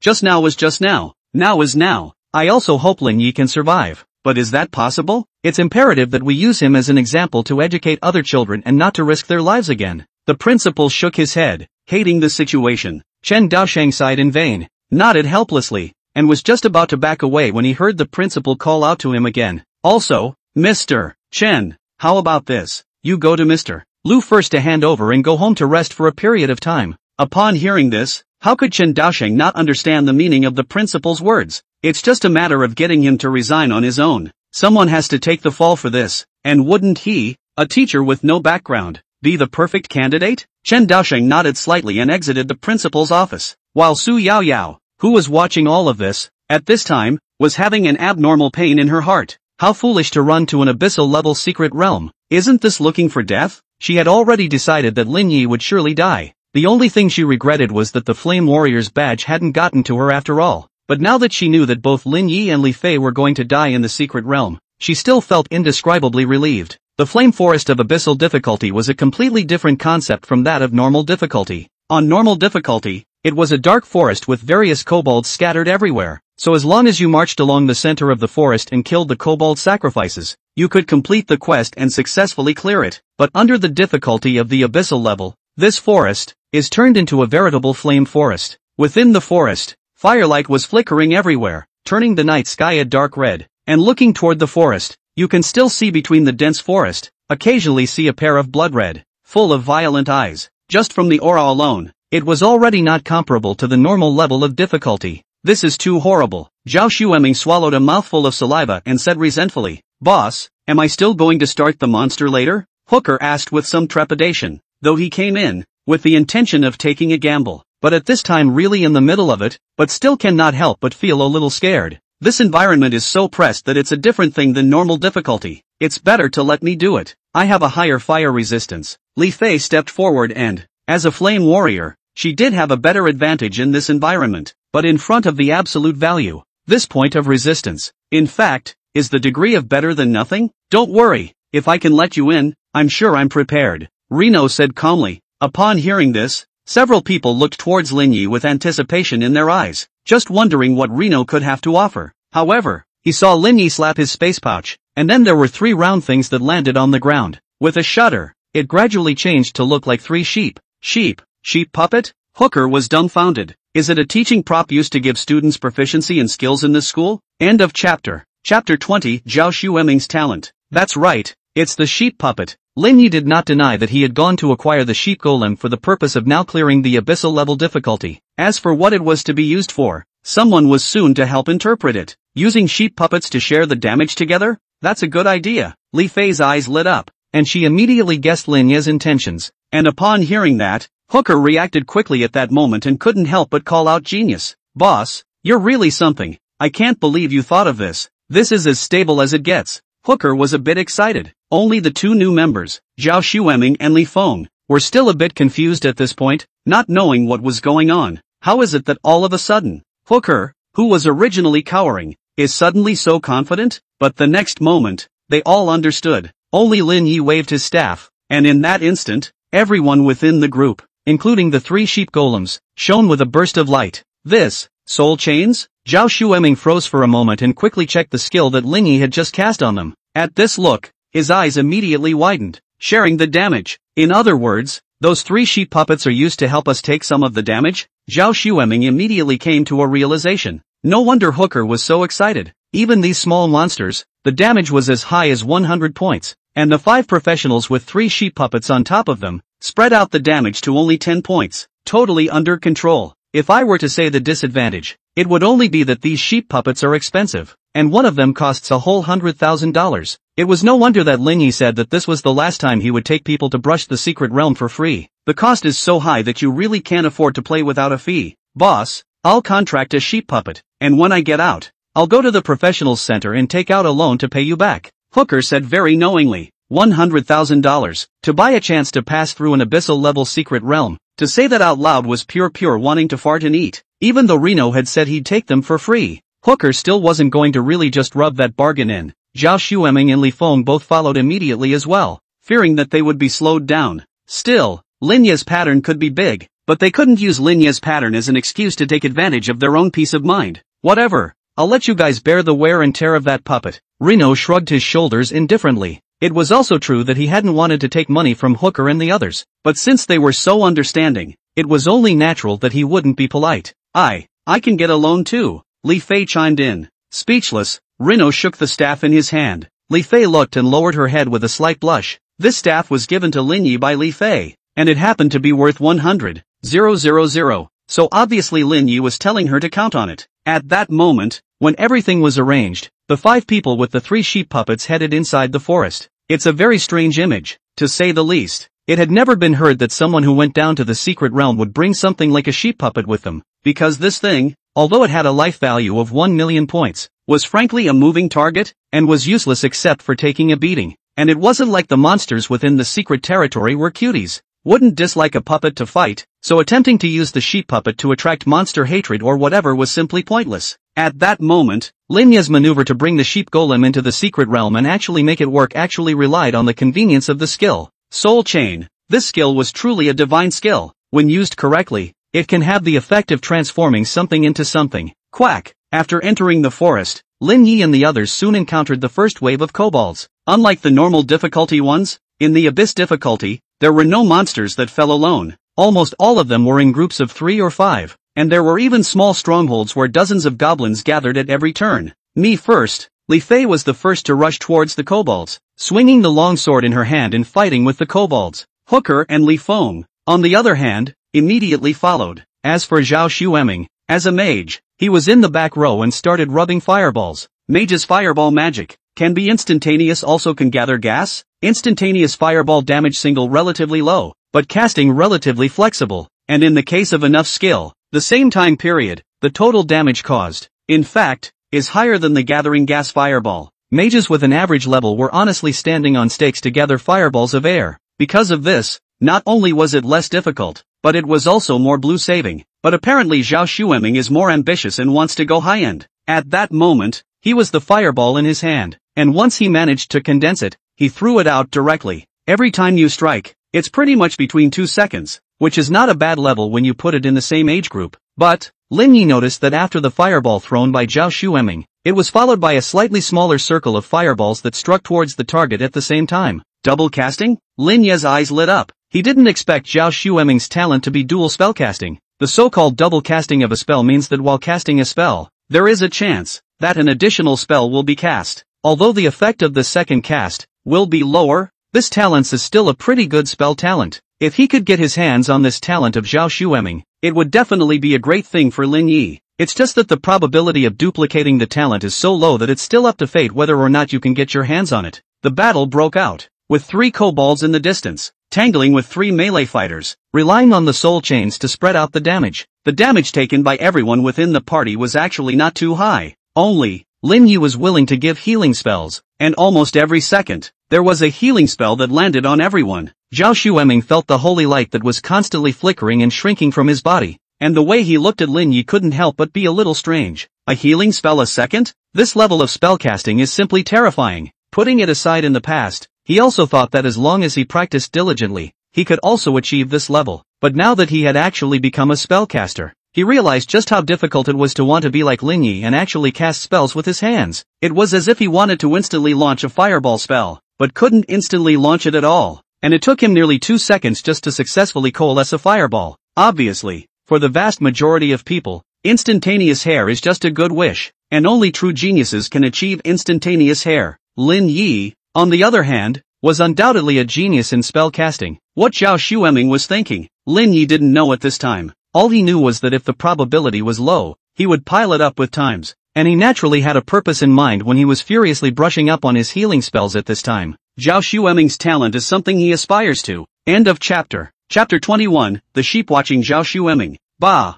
just now was just now. Now is now. I also hope Lin Yi can survive. But is that possible? It's imperative that we use him as an example to educate other children and not to risk their lives again." The principal shook his head, hating the situation. Chen Daoxiang sighed in vain, nodded helplessly, and was just about to back away when he heard the principal call out to him again. "Also, Mr. Chen, how about this? You go to Mr. Lu first to hand over and go home to rest for a period of time." Upon hearing this, how could Chen Daoxiang not understand the meaning of the principal's words? It's just a matter of getting him to resign on his own. Someone has to take the fall for this, and wouldn't he, a teacher with no background, be the perfect candidate? Chen Daoxiang nodded slightly and exited the principal's office, while Su Yaoyao, who was watching all of this, at this time, was having an abnormal pain in her heart. How foolish to run to an abyssal-level secret realm. Isn't this looking for death? She had already decided that Lin Yi would surely die. The only thing she regretted was that the Flame Warrior's badge hadn't gotten to her after all. But now that she knew that both Lin Yi and Li Fei were going to die in the secret realm, she still felt indescribably relieved. The Flame Forest of Abyssal Difficulty was a completely different concept from that of normal difficulty. On normal difficulty, it was a dark forest with various kobolds scattered everywhere, so as long as you marched along the center of the forest and killed the kobold sacrifices, you could complete the quest and successfully clear it. But under the difficulty of the Abyssal level, this forest is turned into a veritable flame forest. Within the forest, firelight was flickering everywhere, turning the night sky a dark red, and looking toward the forest, you can still see between the dense forest, occasionally see a pair of blood red, full of violent eyes. Just from the aura alone, it was already not comparable to the normal level of difficulty. This is too horrible. Zhao Xueming swallowed a mouthful of saliva and said resentfully, "Boss, am I still going to start the monster later?" Hooker asked with some trepidation, though he came in with the intention of taking a gamble, but at this time really in the middle of it, but still cannot help but feel a little scared. This environment is so pressed that it's a different thing than normal difficulty. It's better to let me do it. I have a higher fire resistance. Li Fei stepped forward and, as a flame warrior, she did have a better advantage in this environment, but in front of the absolute value, this point of resistance, in fact, is the degree of better than nothing? Don't worry, if I can let you in, I'm sure I'm prepared, Reno said calmly. Upon hearing this, several people looked towards Lin Yi with anticipation in their eyes, just wondering what Reno could have to offer. However, he saw Lin Yi slap his space pouch, and then there were 3 round things that landed on the ground. With a shudder, it gradually changed to look like 3 sheep. Sheep puppet? Hooker was dumbfounded. Is it a teaching prop used to give students proficiency and skills in this school? End of chapter. Chapter 20, Zhao Xueming's talent. That's right, it's the sheep puppet. Lin Yi did not deny that he had gone to acquire the sheep golem for the purpose of now clearing the abyssal level difficulty. As for what it was to be used for, someone was soon to help interpret it. Using sheep puppets to share the damage together? That's a good idea. Li Fei's eyes lit up, and she immediately guessed Lin Yi's intentions. And upon hearing that, Hooker reacted quickly at that moment and couldn't help but call out genius. Boss, you're really something. I can't believe you thought of this. This is as stable as it gets. Hooker was a bit excited. Only the 2 new members, Zhao Xueming and Li Feng, were still a bit confused at this point, not knowing what was going on. How is it that all of a sudden, Hooker, who was originally cowering, is suddenly so confident? But the next moment, they all understood. Only Lin Yi waved his staff, and in that instant, everyone within the group, including the 3 sheep golems, shone with a burst of light. This, soul chains? Zhao Xueming froze for a moment and quickly checked the skill that Lin Yi had just cast on them. At this look, his eyes immediately widened, sharing the damage. In other words, those 3 sheep puppets are used to help us take some of the damage? Zhao Xueming immediately came to a realization. No wonder Hooker was so excited. Even these small monsters the damage was as high as 100 points, and the 5 professionals with 3 sheep puppets on top of them spread out the damage to only 10 points, totally under control. If I were to say the disadvantage, it would only be that these sheep puppets are expensive, and one of them costs a whole $100,000. It was no wonder that Lin Yi said that this was the last time he would take people to brush the secret realm for free. The cost is so high that you really can't afford to play without a fee. Boss, I'll contract a sheep puppet, and when I get out, I'll go to the professionals center and take out a loan to pay you back. Hooker said very knowingly. $100,000, to buy a chance to pass through an abyssal-level secret realm. To say that out loud was pure wanting to fart and eat. Even though Reno had said he'd take them for free, Hooker still wasn't going to really just rub that bargain in. Zhao Xueming and Li Feng both followed immediately as well, fearing that they would be slowed down. Still, Lin Yi's pattern could be big, but they couldn't use Lin Yi's pattern as an excuse to take advantage of their own peace of mind. Whatever, I'll let you guys bear the wear and tear of that puppet. Reno shrugged his shoulders indifferently. It was also true that he hadn't wanted to take money from Hooker and the others, but since they were so understanding, it was only natural that he wouldn't be polite. I can get a loan too, Li Fei chimed in. Speechless, Reno shook the staff in his hand. Li Fei looked and lowered her head with a slight blush. This staff was given to Lin Yi by Li Fei, and it happened to be worth 100,000. So obviously Lin Yi was telling her to count on it. At that moment, when everything was arranged, the 5 people with the 3 sheep puppets headed inside the forest. It's a very strange image, to say the least. It had never been heard that someone who went down to the secret realm would bring something like a sheep puppet with them, because this thing, although it had a life value of 1 million points, was frankly a moving target, and was useless except for taking a beating. And it wasn't like the monsters within the secret territory were cuties. Wouldn't dislike a puppet to fight, so attempting to use the sheep puppet to attract monster hatred or whatever was simply pointless. At that moment, Lin Yi's maneuver to bring the sheep golem into the secret realm and actually make it work actually relied on the convenience of the skill. Soul Chain. This skill was truly a divine skill. When used correctly, it can have the effect of transforming something into something. Quack. After entering the forest, Lin Yi and the others soon encountered the first wave of kobolds. Unlike the normal difficulty ones, in the abyss difficulty, there were no monsters that fell alone. Almost all of them were in groups of 3 or 5, and there were even small strongholds where dozens of goblins gathered at every turn. Me first. Li Fei was the first to rush towards the kobolds, swinging the long sword in her hand and fighting with the kobolds. Hooker and Li Feng, on the other hand, immediately followed. As for Zhao Xueming, as a mage, he was in the back row and started rubbing fireballs. Mage's fireball magic can be instantaneous, also can gather gas. Instantaneous fireball damage single relatively low, but casting relatively flexible, and in the case of enough skill, the same time period, the total damage caused, in fact, is higher than the gathering gas fireball. Mages with an average level were honestly standing on stakes to gather fireballs of air. Because of this, not only was it less difficult, but it was also more blue saving. But apparently Zhao Xueming is more ambitious and wants to go high-end. At that moment, he was the fireball in his hand, and once he managed to condense it, he threw it out directly. Every time you strike, it's pretty much between 2 seconds, which is not a bad level when you put it in the same age group. But, Lin Yi noticed that after the fireball thrown by Zhao Xueming, it was followed by a slightly smaller circle of fireballs that struck towards the target at the same time. Double casting? Lin Yi's eyes lit up. He didn't expect Zhao Xueming's talent to be dual spellcasting. The so-called double casting of a spell means that while casting a spell, there is a chance that an additional spell will be cast. Although the effect of the second cast will be lower, this talent is still a pretty good spell talent. If he could get his hands on this talent of Zhao Xueming, it would definitely be a great thing for Lin Yi. It's just that the probability of duplicating the talent is so low that it's still up to fate whether or not you can get your hands on it. The battle broke out, with 3 kobolds in the distance, tangling with 3 melee fighters, relying on the soul chains to spread out the damage. The damage taken by everyone within the party was actually not too high. Only, Lin Yi was willing to give healing spells, and almost every second, there was a healing spell that landed on everyone. Zhao Xueming felt the holy light that was constantly flickering and shrinking from his body, and the way he looked at Lin Yi couldn't help but be a little strange. A healing spell a second? This level of spellcasting is simply terrifying. Putting it aside in the past, he also thought that as long as he practiced diligently, he could also achieve this level. But now that he had actually become a spellcaster, he realized just how difficult it was to want to be like Lin Yi and actually cast spells with his hands. It was as if he wanted to instantly launch a fireball spell, but couldn't instantly launch it at all. And it took him nearly 2 seconds just to successfully coalesce a fireball. Obviously, for the vast majority of people, Instantaneous hair is just a good wish, and only true geniuses can achieve instantaneous hair. Lin Yi, on the other hand, was undoubtedly a genius in spell casting. What Zhao Xueming was thinking, Lin Yi didn't know at this time. All he knew was that if the probability was low, he would pile it up with times, and he naturally had a purpose in mind when he was furiously brushing up on his healing spells at this time. Zhao Xueming's talent is something he aspires to. End of chapter. Chapter 21, The Sheep Watching Zhao Xueming. Bah.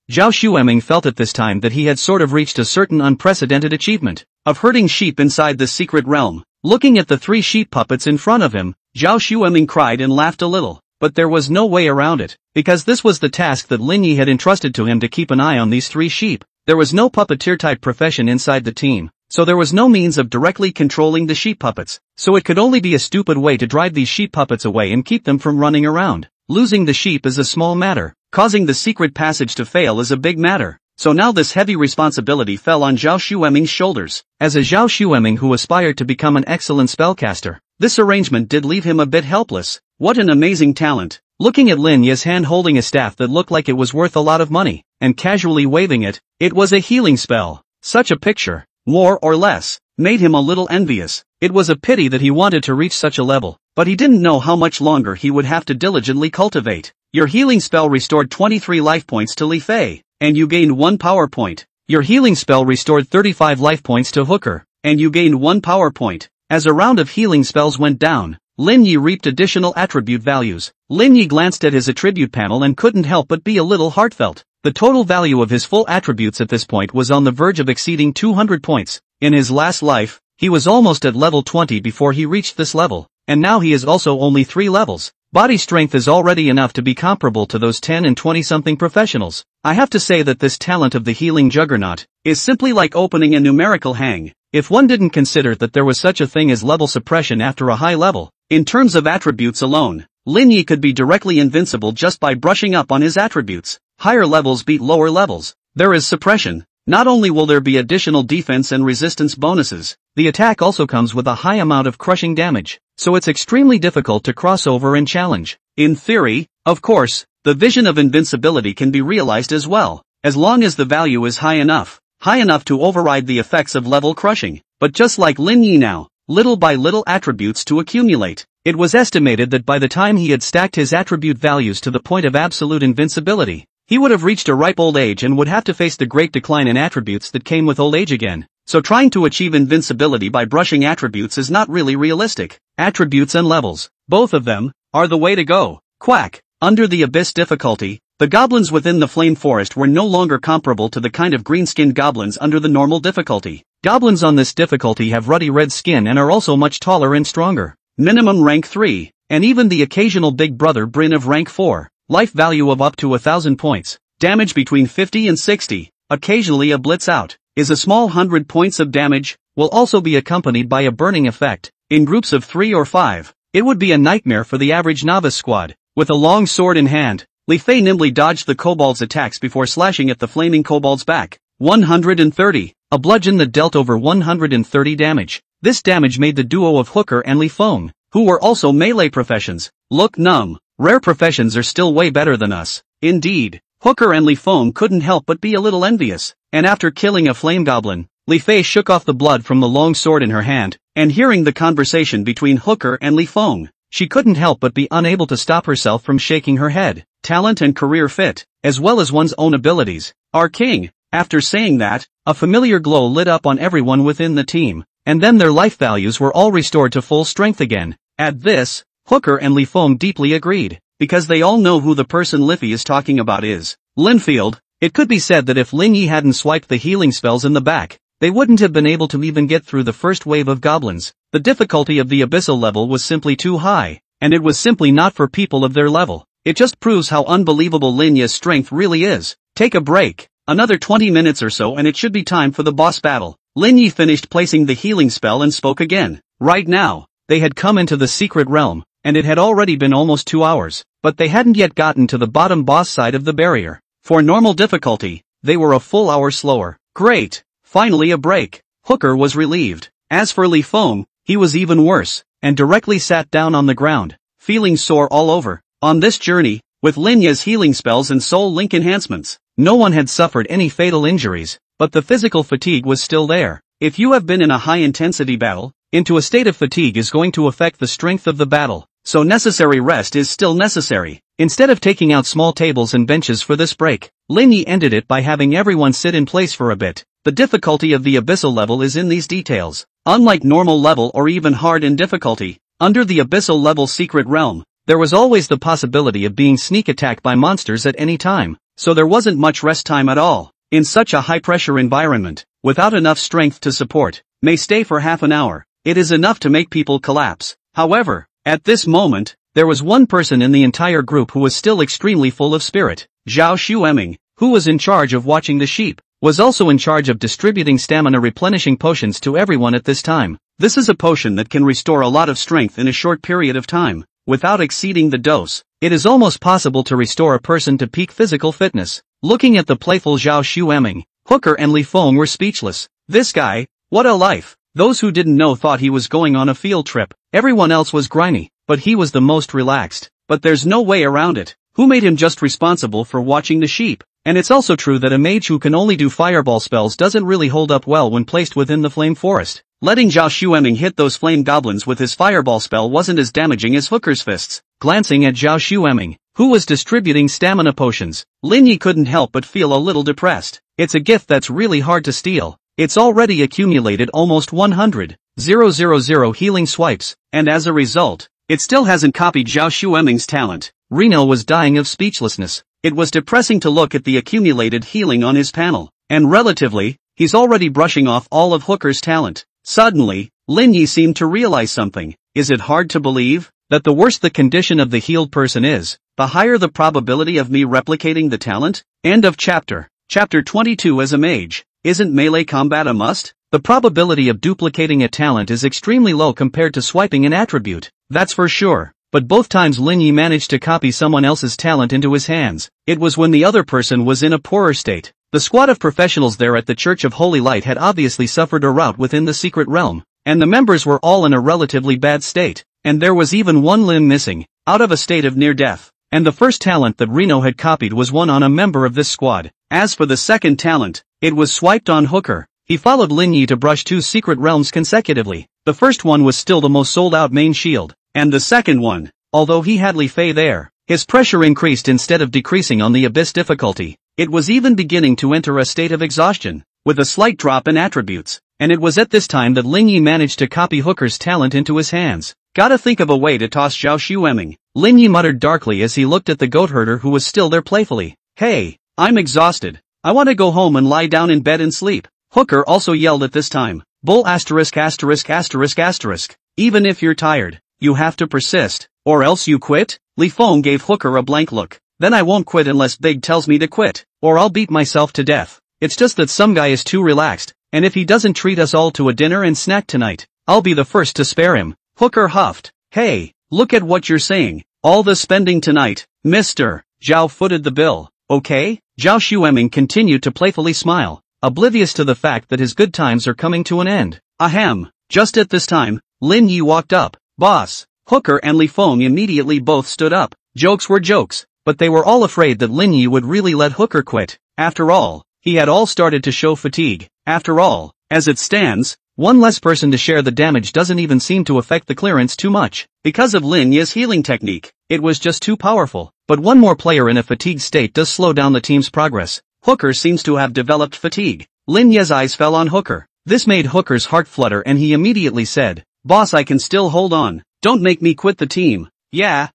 Zhao Xueming felt at this time that he had sort of reached a certain unprecedented achievement of herding sheep inside the secret realm. Looking at the 3 sheep puppets in front of him, Zhao Xueming cried and laughed a little. But there was no way around it, because this was the task that Lin Yi had entrusted to him to keep an eye on these 3 sheep. There was no puppeteer-type profession inside the team, so there was no means of directly controlling the sheep puppets, so it could only be a stupid way to drive these sheep puppets away and keep them from running around. Losing the sheep is a small matter, causing the secret passage to fail is a big matter. So now this heavy responsibility fell on Zhao Xueming's shoulders. As a Zhao Xueming who aspired to become an excellent spellcaster, this arrangement did leave him a bit helpless. What an amazing talent! Looking at Lin Yi's hand holding a staff that looked like it was worth a lot of money, and casually waving it, it was a healing spell. Such a picture, more or less, made him a little envious. It was a pity that he wanted to reach such a level, but he didn't know how much longer he would have to diligently cultivate. Your healing spell restored 23 life points to Li Fei, and you gained 1 power point. Your healing spell restored 35 life points to Hooker, and you gained 1 power point. As a round of healing spells went down, Lin Yi reaped additional attribute values. Lin Yi glanced at his attribute panel and couldn't help but be a little heartfelt. The total value of his full attributes at this point was on the verge of exceeding 200 points. In his last life, he was almost at level 20 before he reached this level, and now he is also only 3 levels. Body strength is already enough to be comparable to those 10 and 20-something professionals. I have to say that this talent of the healing juggernaut is simply like opening a numerical hang. If one didn't consider that there was such a thing as level suppression after a high level, in terms of attributes alone, Lin Yi could be directly invincible just by brushing up on his attributes. Higher levels beat lower levels. There is suppression. Not only will there be additional defense and resistance bonuses, the attack also comes with a high amount of crushing damage, so it's extremely difficult to cross over and challenge. In theory, of course, the vision of invincibility can be realized as well, as long as the value is high enough to override the effects of level crushing. But just like Lin Yi now, little by little attributes to accumulate. It was estimated that by the time he had stacked his attribute values to the point of absolute invincibility, he would have reached a ripe old age and would have to face the great decline in attributes that came with old age again. So trying to achieve invincibility by brushing attributes is not really realistic. Attributes and levels, both of them, are the way to go. Quack. Under the abyss difficulty, the goblins within the flame forest were no longer comparable to the kind of green-skinned goblins under the normal difficulty. Goblins on this difficulty have ruddy red skin and are also much taller and stronger. Minimum rank 3, and even the occasional big brother Bryn of rank 4. Life value of up to 1,000 points. Damage between 50 and 60. Occasionally a blitz out. Is a small 100 points of damage, will also be accompanied by a burning effect. In groups of 3 or 5, it would be a nightmare for the average novice squad. With a long sword in hand, Li Fei nimbly dodged the kobold's attacks before slashing at the flaming kobold's back. 130. A bludgeon that dealt over 130 damage. This damage made the duo of Hooker and Li Feng, who were also melee professions, look numb. Rare professions are still way better than us. Indeed, Hooker and Li Feng couldn't help but be a little envious, and after killing a flame goblin, Li Fei shook off the blood from the long sword in her hand, and hearing the conversation between Hooker and Li Feng, she couldn't help but be unable to stop herself from shaking her head. Talent and career fit, as well as one's own abilities, are king. After saying that, a familiar glow lit up on everyone within the team, and then their life values were all restored to full strength again. At this, Hooker and Li Feng deeply agreed, because they all know who the person Liffey is talking about is. Linfield. It could be said that if Lin Yi hadn't swiped the healing spells in the back, they wouldn't have been able to even get through the first wave of goblins. The difficulty of the abyssal level was simply too high, and it was simply not for people of their level. It just proves how unbelievable Lin Yi's strength really is. Take a break. Another 20 minutes or so and it should be time for the boss battle. Lin Yi finished placing the healing spell and spoke again. Right now, they had come into the secret realm, and it had already been almost 2 hours, but they hadn't yet gotten to the bottom boss side of the barrier. For normal difficulty, they were a full hour slower. Great! Finally a break. Hooker was relieved. As for Li Feng, he was even worse, and directly sat down on the ground, feeling sore all over. On this journey, with Lin Yi's healing spells and soul link enhancements, no one had suffered any fatal injuries, but the physical fatigue was still there. If you have been in a high-intensity battle, into a state of fatigue is going to affect the strength of the battle, so necessary rest is still necessary. Instead of taking out small tables and benches for this break, Lin Yi ended it by having everyone sit in place for a bit. The difficulty of the abyssal level is in these details. Unlike normal level or even hard in difficulty, under the abyssal level secret realm, there was always the possibility of being sneak attacked by monsters at any time, so there wasn't much rest time at all. In such a high-pressure environment, without enough strength to support, may stay for half an hour, it is enough to make people collapse. However, at this moment, there was one person in the entire group who was still extremely full of spirit. Zhao Xueming, who was in charge of watching the sheep, was also in charge of distributing stamina replenishing potions to everyone at this time. This is a potion that can restore a lot of strength in a short period of time, without exceeding the dose. It is almost possible to restore a person to peak physical fitness. Looking at the playful Zhao Xueming, Hooker and Li Feng were speechless. This guy, what a life! Those who didn't know thought he was going on a field trip. Everyone else was grimy, but he was the most relaxed. But there's no way around it. Who made him just responsible for watching the sheep? And it's also true that a mage who can only do fireball spells doesn't really hold up well when placed within the flame forest. Letting Zhao Xueming hit those flame goblins with his fireball spell wasn't as damaging as Hooker's fists. Glancing at Zhao Xueming, who was distributing stamina potions, Lin Yi couldn't help but feel a little depressed. It's a gift that's really hard to steal. It's already accumulated almost 100,000 healing swipes, and as a result, it still hasn't copied Zhao Xueming's talent. Reno was dying of speechlessness. It was depressing to look at the accumulated healing on his panel, and relatively, he's already brushing off all of Hooker's talent. Suddenly, Lin Yi seemed to realize something. Is it hard to believe that the worse the condition of the healed person is, the higher the probability of me replicating the talent? End of chapter. Chapter 22. As a mage, isn't melee combat a must? The probability of duplicating a talent is extremely low compared to swiping an attribute, that's for sure. But both times Lin Yi managed to copy someone else's talent into his hands, it was when the other person was in a poorer state. The squad of professionals there at the Church of Holy Light had obviously suffered a rout within the secret realm, and the members were all in a relatively bad state, and there was even one limb missing, out of a state of near death. And the first talent that Reno had copied was one on a member of this squad. As for the second talent, it was swiped on Hooker. He followed Lin Yi to brush two secret realms consecutively. The first one was still the most sold out main shield, and the second one, although he had Li Fei there, his pressure increased instead of decreasing on the abyss difficulty. It was even beginning to enter a state of exhaustion, with a slight drop in attributes, and it was at this time that Lin Yi managed to copy Hooker's talent into his hands. Gotta think of a way to toss Zhao Xueming, Lin Yi muttered darkly as he looked at the goat herder who was still there playfully. Hey, I'm exhausted. I want to go home and lie down in bed and sleep. Hooker also yelled at this time. Bull asterisk asterisk asterisk asterisk. Even if you're tired, you have to persist, or else you quit? Li Feng gave Hooker a blank look. Then I won't quit unless Big tells me to quit, or I'll beat myself to death. It's just that some guy is too relaxed, and if he doesn't treat us all to a dinner and snack tonight, I'll be the first to spare him. Hooker huffed. Hey, look at what you're saying. All the spending tonight, Mr. Zhao footed the bill. Okay? Zhao Xueming continued to playfully smile, oblivious to the fact that his good times are coming to an end. Ahem. Just at this time, Lin Yi walked up. Boss. Hooker and Li Feng immediately both stood up. Jokes were jokes, but they were all afraid that Lin Yi would really let Hooker quit. After all, he had all started to show fatigue. After all, as it stands, one less person to share the damage doesn't even seem to affect the clearance too much. Because of Lin Yi's healing technique, it was just too powerful. But one more player in a fatigued state does slow down the team's progress. Hooker seems to have developed fatigue. Lin Yi's eyes fell on Hooker. This made Hooker's heart flutter and he immediately said, Boss, I can still hold on. Don't make me quit the team. Yeah.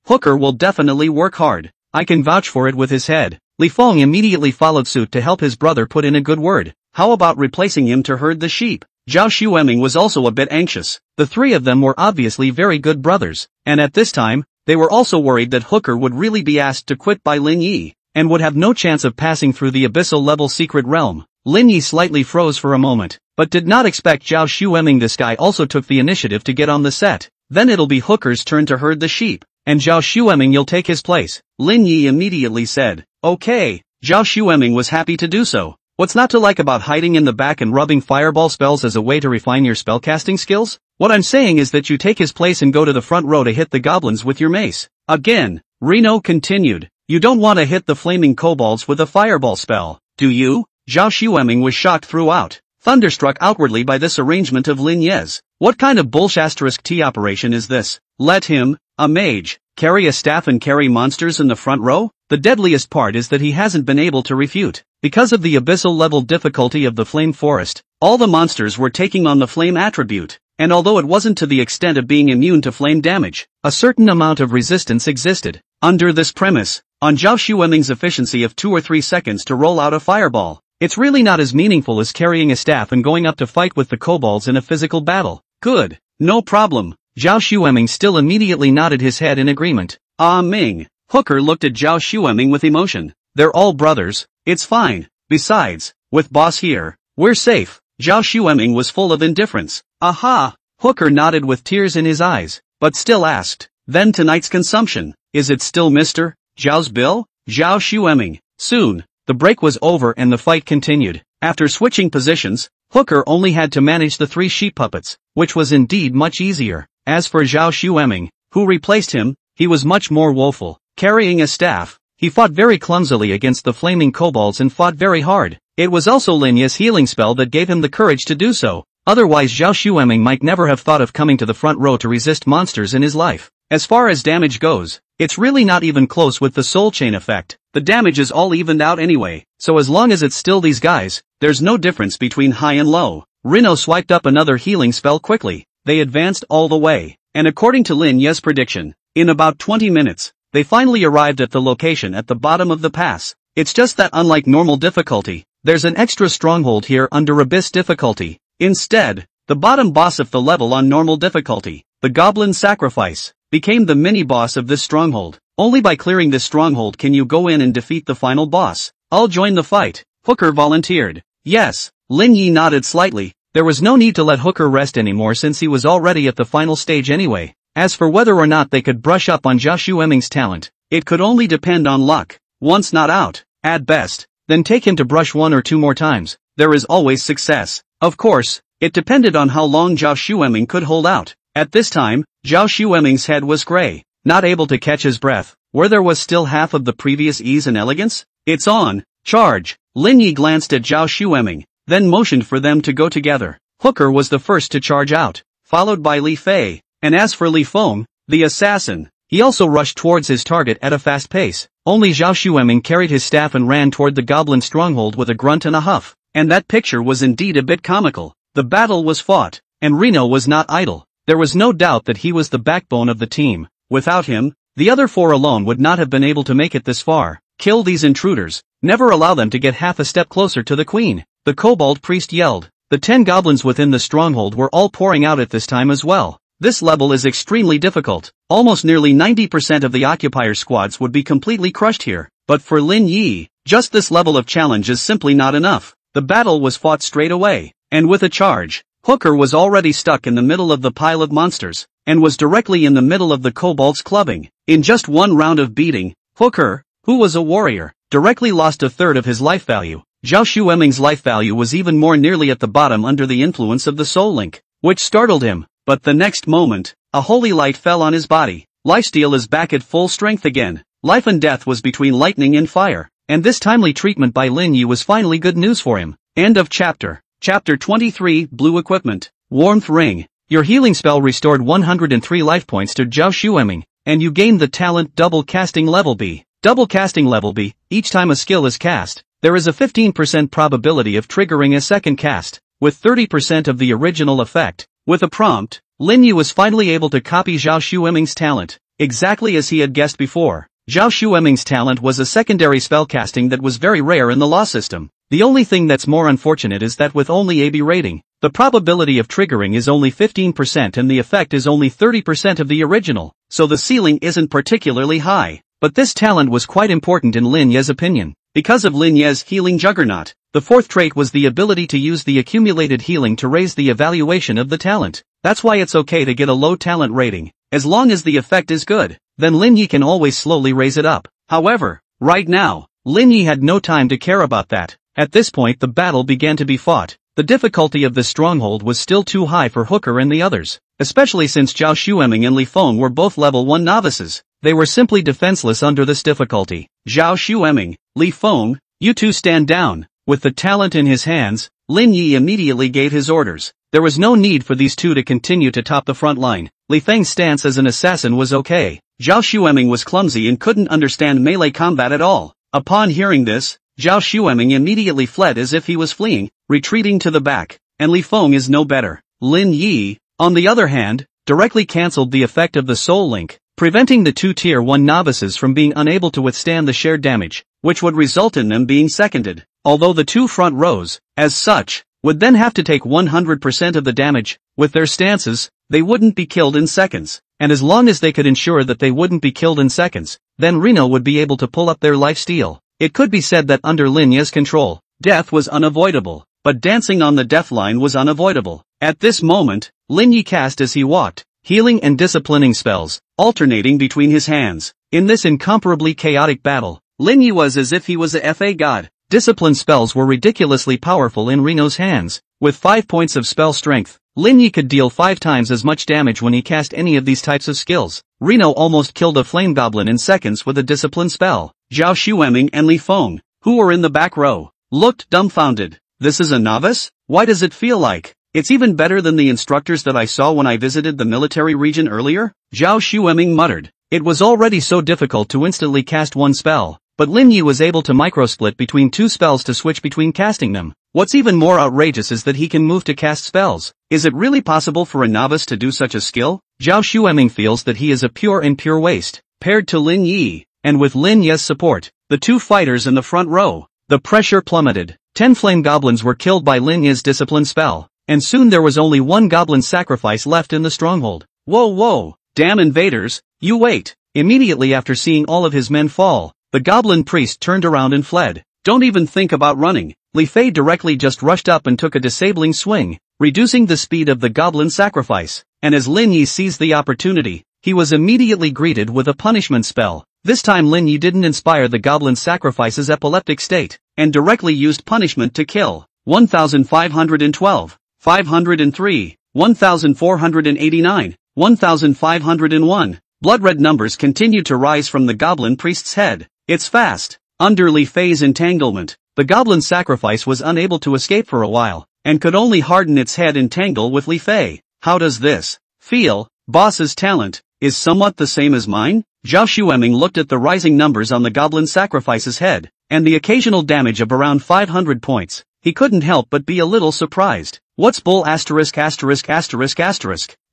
Hooker will definitely work hard. I can vouch for it with his head. Li Feng immediately followed suit to help his brother put in a good word. How about replacing him to herd the sheep? Zhao Xueming was also a bit anxious. The three of them were obviously very good brothers, and at this time, they were also worried that Hooker would really be asked to quit by Lin Yi, and would have no chance of passing through the abyssal level secret realm. Lin Yi slightly froze for a moment, but did not expect Zhao Xueming. This guy also took the initiative to get on the set. Then it'll be Hooker's turn to herd the sheep, and Zhao Xueming you'll take his place. Lin Yi immediately said, okay. Zhao Xueming was happy to do so. What's not to like about hiding in the back and rubbing fireball spells as a way to refine your spellcasting skills? What I'm saying is that you take his place and go to the front row to hit the goblins with your mace. Again, Reno continued. You don't want to hit the flaming kobolds with a fireball spell, do you? Zhao Xueming was shocked throughout, thunderstruck outwardly by this arrangement of Lin Ye's. What kind of bullsh*T operation is this? Let him, a mage, carry a staff and carry monsters in the front row? The deadliest part is that he hasn't been able to refute. Because of the abyssal level difficulty of the Flame Forest, all the monsters were taking on the flame attribute, and although it wasn't to the extent of being immune to flame damage, a certain amount of resistance existed. Under this premise, on Zhao Xueming's efficiency of 2 or 3 seconds to roll out a fireball, it's really not as meaningful as carrying a staff and going up to fight with the kobolds in a physical battle. Good. No problem. Zhao Xueming still immediately nodded his head in agreement. Ah Ming. Hooker looked at Zhao Xueming with emotion. They're all brothers. It's fine. Besides, with boss here, we're safe. Zhao Xueming was full of indifference. Aha! Hooker nodded with tears in his eyes, but still asked, then tonight's consumption, is it still Mr. Zhao's bill? Zhao Xueming. Soon. The break was over and the fight continued. After switching positions, Hooker only had to manage the 3 sheep puppets, which was indeed much easier. As for Zhao Xueming, who replaced him, he was much more woeful. Carrying a staff, he fought very clumsily against the flaming kobolds and fought very hard. It was also Lin Ye's healing spell that gave him the courage to do so. Otherwise Zhao Xueming might never have thought of coming to the front row to resist monsters in his life. As far as damage goes, it's really not even close with the soul chain effect. The damage is all evened out anyway, so as long as it's still these guys, there's no difference between high and low. Rino swiped up another healing spell quickly. They advanced all the way, and according to Lin Ye's prediction, in about 20 minutes, they finally arrived at the location at the bottom of the pass. It's just that unlike normal difficulty, there's an extra stronghold here under abyss difficulty. Instead, the bottom boss of the level on normal difficulty, the Goblin Sacrifice, became the mini-boss of this stronghold. Only by clearing this stronghold can you go in and defeat the final boss. I'll join the fight. Hooker volunteered. Yes. Lin Yi nodded slightly. There was no need to let Hooker rest anymore since he was already at the final stage anyway. As for whether or not they could brush up on Zhao Xueming's talent, it could only depend on luck. Once not out, at best, then take him to brush 1 or 2 more times. There is always success. Of course, it depended on how long Zhao Xueming could hold out. At this time, Zhao Xueming's head was gray, not able to catch his breath, where there was still half of the previous ease and elegance. It's on. Charge. Lin Yi glanced at Zhao Xueming, then motioned for them to go together. Hooker was the first to charge out, followed by Li Fei, and as for Li Feng, the assassin, he also rushed towards his target at a fast pace. Only Zhao Xueming carried his staff and ran toward the goblin stronghold with a grunt and a huff, and that picture was indeed a bit comical. The battle was fought, and Reno was not idle. There was no doubt that he was the backbone of the team. Without him, the other 4 alone would not have been able to make it this far. Kill these intruders. Never allow them to get half a step closer to the queen. The kobold priest yelled. The 10 goblins within the stronghold were all pouring out at this time as well. This level is extremely difficult. Almost nearly 90% of the occupier squads would be completely crushed here. But for Lin Yi, just this level of challenge is simply not enough. The battle was fought straight away, and with a charge. Hooker was already stuck in the middle of the pile of monsters, and was directly in the middle of the kobolds clubbing. In just 1 round of beating, Hooker, who was a warrior, directly lost a third of his life value. Zhao Xueming's life value was even more nearly at the bottom under the influence of the soul link, which startled him. But the next moment, a holy light fell on his body. Lifesteal is back at full strength again. Life and death was between lightning and fire, and this timely treatment by Lin Yi was finally good news for him. End of chapter. Chapter 23, Blue Equipment. Warmth Ring. Your healing spell restored 103 life points to Zhao Xueming, and you gained the talent Double Casting Level B. Double Casting Level B, each time a skill is cast, there is a 15% probability of triggering a second cast, with 30% of the original effect. With a prompt, Lin Yu was finally able to copy Zhao Xueming's talent, exactly as he had guessed before. Zhao Xueming's talent was a secondary spellcasting that was very rare in the law system. The only thing that's more unfortunate is that with only AB rating, the probability of triggering is only 15% and the effect is only 30% of the original, so the ceiling isn't particularly high. But this talent was quite important in Lin Ye's opinion. Because of Lin Ye's healing juggernaut, the 4th trait was the ability to use the accumulated healing to raise the evaluation of the talent. That's why it's okay to get a low talent rating. As long as the effect is good, then Lin Yi can always slowly raise it up. However, right now, Lin Yi had no time to care about that. At this point the battle began to be fought. The difficulty of this stronghold was still too high for Hooker and the others. especially since Zhao Xueming and Li Feng were both level 1 novices. They were simply defenseless under this difficulty. Zhao Xueming, Li Feng, you two stand down. With the talent in his hands, Lin Yi immediately gave his orders. There was no need for these two to continue to top the front line. Li Feng's stance as an assassin was okay. Zhao Xueming was clumsy and couldn't understand melee combat at all. Upon hearing this, Zhao Xueming immediately fled as if he was fleeing, retreating to the back. And Li Feng is no better. Lin Yi, on the other hand, directly cancelled the effect of the Soul Link, preventing the two Tier 1 novices from being unable to withstand the shared damage, which would result in them being seconded. Although the two front rows, as such, would then have to take 100% of the damage, with their stances, they wouldn't be killed in seconds. And as long as they could ensure that they wouldn't be killed in seconds, then Reno would be able to pull up their lifesteal. It could be said that under Lin Yi's control, death was unavoidable, but dancing on the death line was unavoidable. At this moment, Lin Yi cast as he walked, healing and disciplining spells, alternating between his hands. In this incomparably chaotic battle, Lin Yi was as if he was a FA god. Discipline spells were ridiculously powerful in Reno's hands. With 5 points of spell strength, Lin Yi could deal 5 times as much damage when he cast any of these types of skills. Reno almost killed a flame goblin in seconds with a discipline spell. Zhao Xueming and Li Feng, who were in the back row, looked dumbfounded. This is a novice? Why does it feel like it's even better than the instructors that I saw when I visited the military region earlier? Zhao Xueming muttered. It was already so difficult to instantly cast one spell, but Lin Yi was able to microsplit between 2 spells to switch between casting them. What's even more outrageous is that he can move to cast spells. Is it really possible for a novice to do such a skill? Zhao Xueming feels that he is a pure waste, paired to Lin Yi, and with Lin Yi's support, the two fighters in the front row, the pressure plummeted. 10 flame goblins were killed by Lin Yi's discipline spell, and soon there was only 1 goblin sacrifice left in the stronghold. Whoa, damn invaders, you wait. Immediately after seeing all of his men fall, the goblin priest turned around and fled. Don't even think about running. Li Fei directly just rushed up and took a disabling swing, reducing the speed of the goblin sacrifice, and as Lin Yi seized the opportunity, he was immediately greeted with a punishment spell. This time Lin Yi didn't inspire the goblin sacrifice's epileptic state, and directly used punishment to kill. 1512, 503, 1489, 1501. Blood-red numbers continued to rise from the goblin priest's head. It's fast. Under Li Fei's entanglement, the goblin sacrifice was unable to escape for a while, and could only harden its head entangle with Li Fei. How does this feel? Boss's talent is somewhat the same as mine? Zhao Xueming looked at the rising numbers on the goblin sacrifice's head, and the occasional damage of around 500 points. He couldn't help but be a little surprised. What's bull asterisk?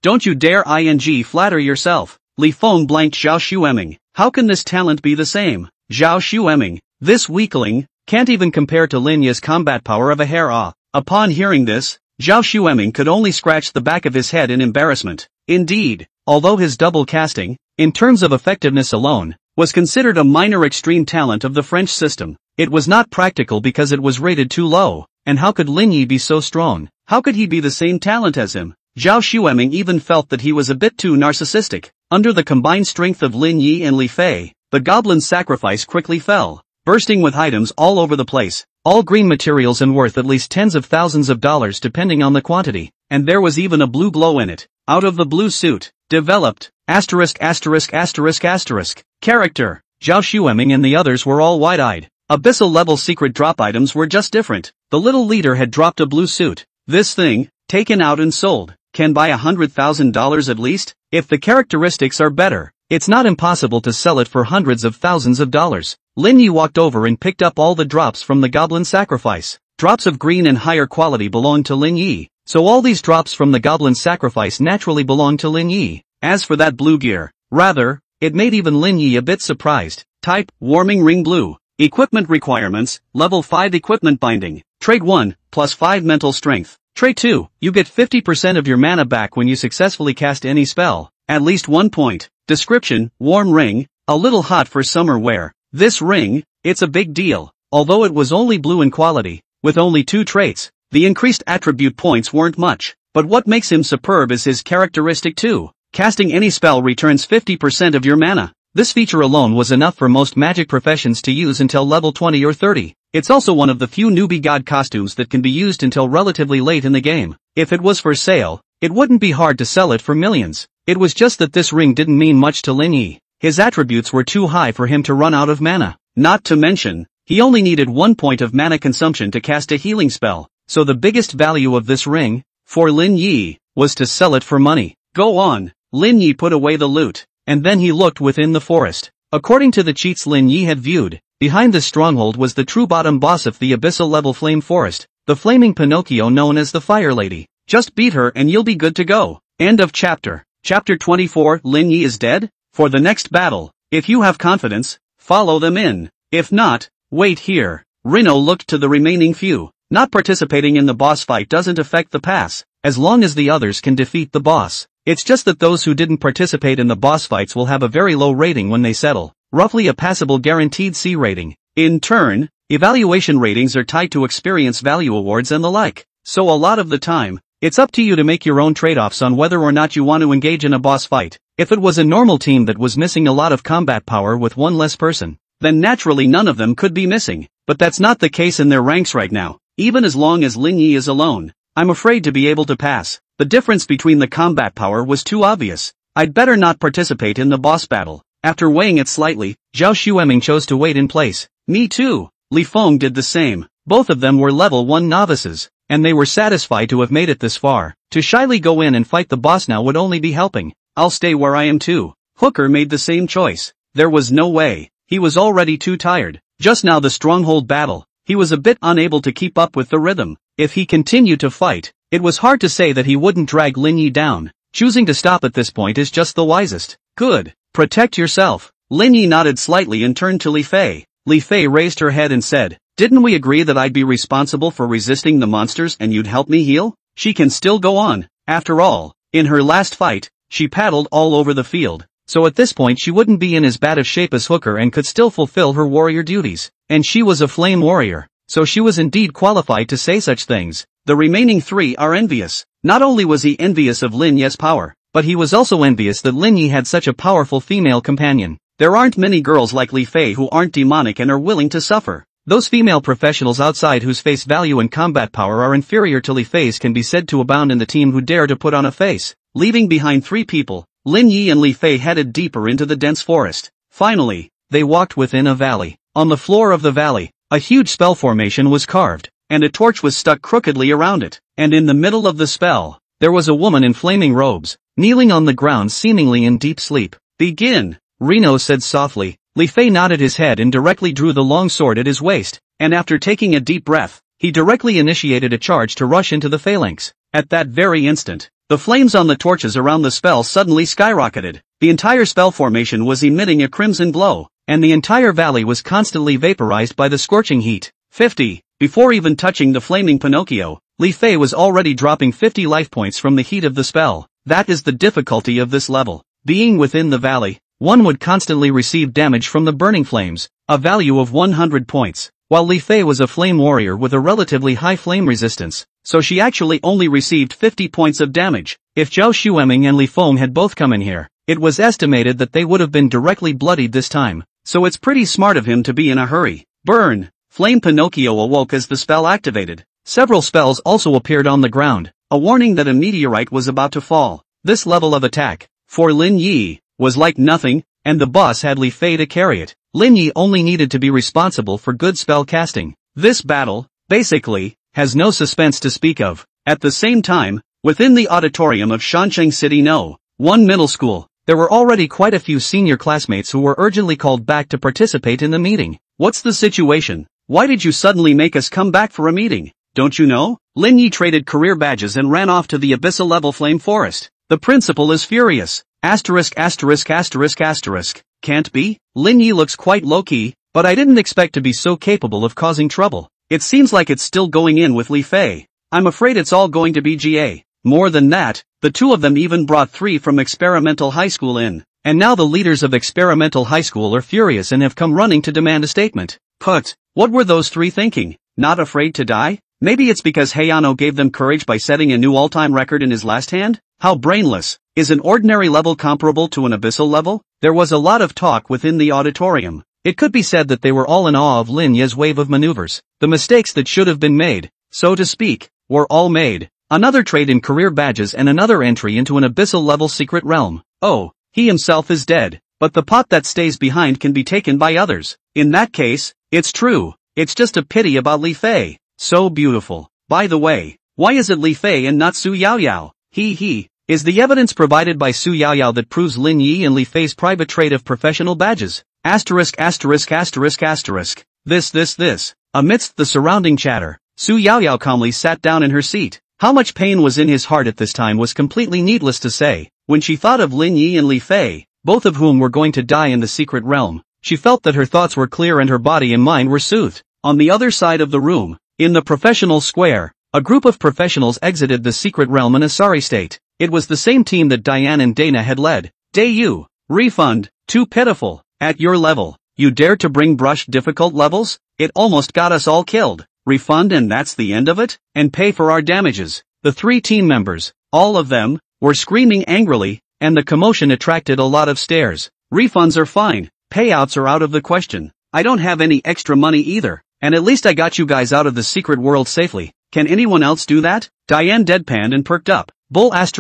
Don't you dare flatter yourself. Li Feng blanked Zhao Xueming. How can this talent be the same? Zhao Xueming, this weakling, can't even compare to Lin Yi's combat power of a hair. Upon hearing this, Zhao Xueming could only scratch the back of his head in embarrassment. Indeed, although his double casting, in terms of effectiveness alone, was considered a minor extreme talent of the French system, it was not practical because it was rated too low. And how could Lin Yi be so strong? How could he be the same talent as him? Zhao Xueming even felt that he was a bit too narcissistic. Under the combined strength of Lin Yi and Li Fei, the goblin sacrifice quickly fell, bursting with items all over the place, all green materials and worth at least tens of thousands of dollars depending on the quantity, and there was even a blue glow in it. Out of the blue suit, developed, character, Zhao Xueming and the others were all wide-eyed. Abyssal-level secret drop items were just different. The little leader had dropped a blue suit. This thing, taken out and sold, can buy $100,000 at least? If the characteristics are better, it's not impossible to sell it for hundreds of thousands of dollars. Lin Yi walked over and picked up all the drops from the goblin sacrifice. Drops of green and higher quality belonged to Lin Yi, so all these drops from the goblin sacrifice naturally belonged to Lin Yi. As for that blue gear, rather, it made even Lin Yi a bit surprised. Type, Warming Ring Blue. Equipment requirements, Level 5 Equipment Binding. Trade 1, plus 5 Mental Strength. Trade 2, you get 50% of your mana back when you successfully cast any spell, at least 1 point. Description, Warm Ring, a little hot for summer wear. This ring, it's a big deal. Although it was only blue in quality, with only 2 traits, the increased attribute points weren't much. But what makes him superb is his characteristic too. Casting any spell returns 50% of your mana. This feature alone was enough for most magic professions to use until level 20 or 30. It's also one of the few newbie god costumes that can be used until relatively late in the game. If it was for sale, it wouldn't be hard to sell it for millions. It was just that this ring didn't mean much to Lin Yi. His attributes were too high for him to run out of mana. Not to mention, he only needed 1 point of mana consumption to cast a healing spell, so the biggest value of this ring, for Lin Yi, was to sell it for money. Go on. Lin Yi put away the loot, and then he looked within the forest. According to the cheats Lin Yi had viewed, behind this stronghold was the true bottom boss of the abyssal-level flame forest, the flaming Pinocchio known as the Fire Lady. Just beat her and you'll be good to go. End of chapter. Chapter 24. Lin Yi is dead? For the next battle, if you have confidence, follow them in. If not, wait here. Rino looked to the remaining few. Not participating in the boss fight doesn't affect the pass, as long as the others can defeat the boss. It's just that those who didn't participate in the boss fights will have a very low rating when they settle, roughly a passable guaranteed C rating. In turn, evaluation ratings are tied to experience value awards and the like, so a lot of the time, it's up to you to make your own trade-offs on whether or not you want to engage in a boss fight. If it was a normal team that was missing a lot of combat power with one less person, then naturally none of them could be missing, but that's not the case in their ranks right now. Even as long as Lin Yi is alone, I'm afraid to be able to pass. The difference between the combat power was too obvious. I'd better not participate in the boss battle. After weighing it slightly, Zhao Xueming chose to wait in place. Me too. Li Feng did the same. Both of them were level 1 novices, and they were satisfied to have made it this far. To shyly go in and fight the boss now would only be helping. I'll stay where I am too. Hooker made the same choice. There was no way. He was already too tired. Just now the stronghold battle, he was a bit unable to keep up with the rhythm. If he continued to fight, it was hard to say that he wouldn't drag Lin Yi down. Choosing to stop at this point is just the wisest. Good. Protect yourself. Lin Yi nodded slightly and turned to Li Fei. Li Fei raised her head and said, "Didn't we agree that I'd be responsible for resisting the monsters and you'd help me heal?" She can still go on. After all, in her last fight, she paddled all over the field, so at this point she wouldn't be in as bad of shape as Hooker and could still fulfill her warrior duties. And she was a flame warrior, so she was indeed qualified to say such things. The remaining three are envious. Not only was he envious of Lin Yi's power, but he was also envious that Lin Yi had such a powerful female companion. There aren't many girls like Li Fei who aren't demonic and are willing to suffer. Those female professionals outside whose face value and combat power are inferior to Li Fei's can be said to abound in the team who dare to put on a face. Leaving behind 3 people, Lin Yi and Li Fei headed deeper into the dense forest. Finally, they walked within a valley. On the floor of the valley, a huge spell formation was carved, and a torch was stuck crookedly around it. And in the middle of the spell, there was a woman in flaming robes, kneeling on the ground seemingly in deep sleep. "Begin," Rino said softly. Li Fei nodded his head and directly drew the long sword at his waist, and after taking a deep breath, he directly initiated a charge to rush into the phalanx. At that very instant, the flames on the torches around the spell suddenly skyrocketed. The entire spell formation was emitting a crimson glow, and the entire valley was constantly vaporized by the scorching heat. 50. Before even touching the flaming Pinocchio, Li Fei was already dropping 50 life points from the heat of the spell. That is the difficulty of this level. Being within the valley, one would constantly receive damage from the burning flames, a value of 100 points. While Li Fei was a flame warrior with a relatively high flame resistance, so she actually only received 50 points of damage. If Zhao Xueming and Li Feng had both come in here, it was estimated that they would have been directly bloodied this time, so it's pretty smart of him to be in a hurry. Burn! Flame Pinocchio awoke as the spell activated. Several spells also appeared on the ground, a warning that a meteorite was about to fall. This level of attack, for Lin Yi, was like nothing, and the boss had Li Fei to carry it. Lin Yi only needed to be responsible for good spell casting. This battle, basically, has no suspense to speak of. At the same time, within the auditorium of Shancheng City No. 1 Middle School, there were already quite a few senior classmates who were urgently called back to participate in the meeting. "What's the situation? Why did you suddenly make us come back for a meeting? Don't you know?" Lin Yi traded career badges and ran off to the abyssal-level flame forest. "The principal is furious. Asterisk asterisk asterisk asterisk. Can't be? Lin Yi looks quite low-key, but I didn't expect to be so capable of causing trouble. It seems like it's still going in with Li Fei. I'm afraid it's all going to be GA. More than that, the two of them even brought 3 from Experimental High School in. And now the leaders of Experimental High School are furious and have come running to demand a statement. Put, what were those 3 thinking? Not afraid to die? Maybe it's because Hayano gave them courage by setting a new all-time record in his last hand? How brainless. Is an ordinary level comparable to an abyssal level? There was a lot of talk within the auditorium. It could be said that they were all in awe of Lin Yi's wave of maneuvers. The mistakes that should have been made, so to speak, were all made. Another trade in career badges and another entry into an abyssal-level secret realm. Oh, he himself is dead, but the pot that stays behind can be taken by others. In that case, it's true. It's just a pity about Li Fei. So beautiful. By the way, why is it Li Fei and not Su Yaoyao? Is the evidence provided by Su Yaoyao that proves Lin Yi and Li Fei's private trade of professional badges? This. Amidst the surrounding chatter, Su Yaoyao calmly sat down in her seat. How much pain was in his heart at this time was completely needless to say. When she thought of Lin Yi and Li Fei, both of whom were going to die in the secret realm, she felt that her thoughts were clear and her body and mind were soothed. On the other side of the room, in the professional square, a group of professionals exited the secret realm in a sorry state. It was the same team that Diane and Dana had led. Dayu, refund, too pitiful. At your level, you dare to bring brush difficult levels? It almost got us all killed. Refund and that's the end of it? And pay for our damages. The 3 team members, all of them, were screaming angrily, and the commotion attracted a lot of stares. Refunds are fine, payouts are out of the question. I don't have any extra money either, and at least I got you guys out of the secret world safely. Can anyone else do that? Diane deadpanned and perked up. Bull *******.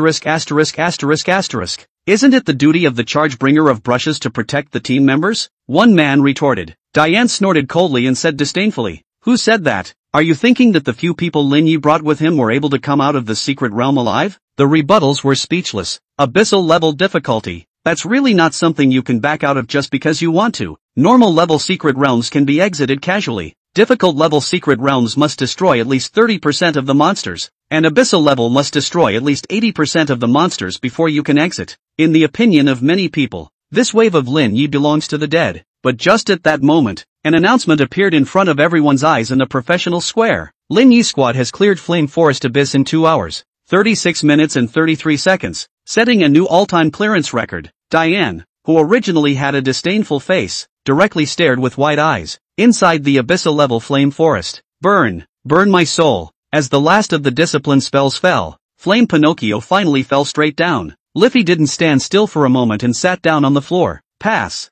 Isn't it the duty of the charge bringer of brushes to protect the team members? One man retorted. Diane snorted coldly and said disdainfully, who said that? Are you thinking that the few people Lin Yi brought with him were able to come out of the secret realm alive? The rebuttals were speechless. Abyssal level difficulty. That's really not something you can back out of just because you want to. Normal level secret realms can be exited casually. Difficult level secret realms must destroy at least 30% of the monsters, and abyssal level must destroy at least 80% of the monsters before you can exit. In the opinion of many people, this wave of Lin Yi belongs to the dead. But just at that moment, an announcement appeared in front of everyone's eyes in the professional square. Lin Yi squad has cleared Flame Forest Abyss in 2 hours, 36 minutes and 33 seconds, setting a new all-time clearance record. Diane, who originally had a disdainful face, directly stared with wide eyes. Inside the abyssal-level Flame Forest, burn my soul. As the last of the discipline spells fell, Flame Pinocchio finally fell straight down. Liffy didn't stand still for a moment and sat down on the floor. Passed.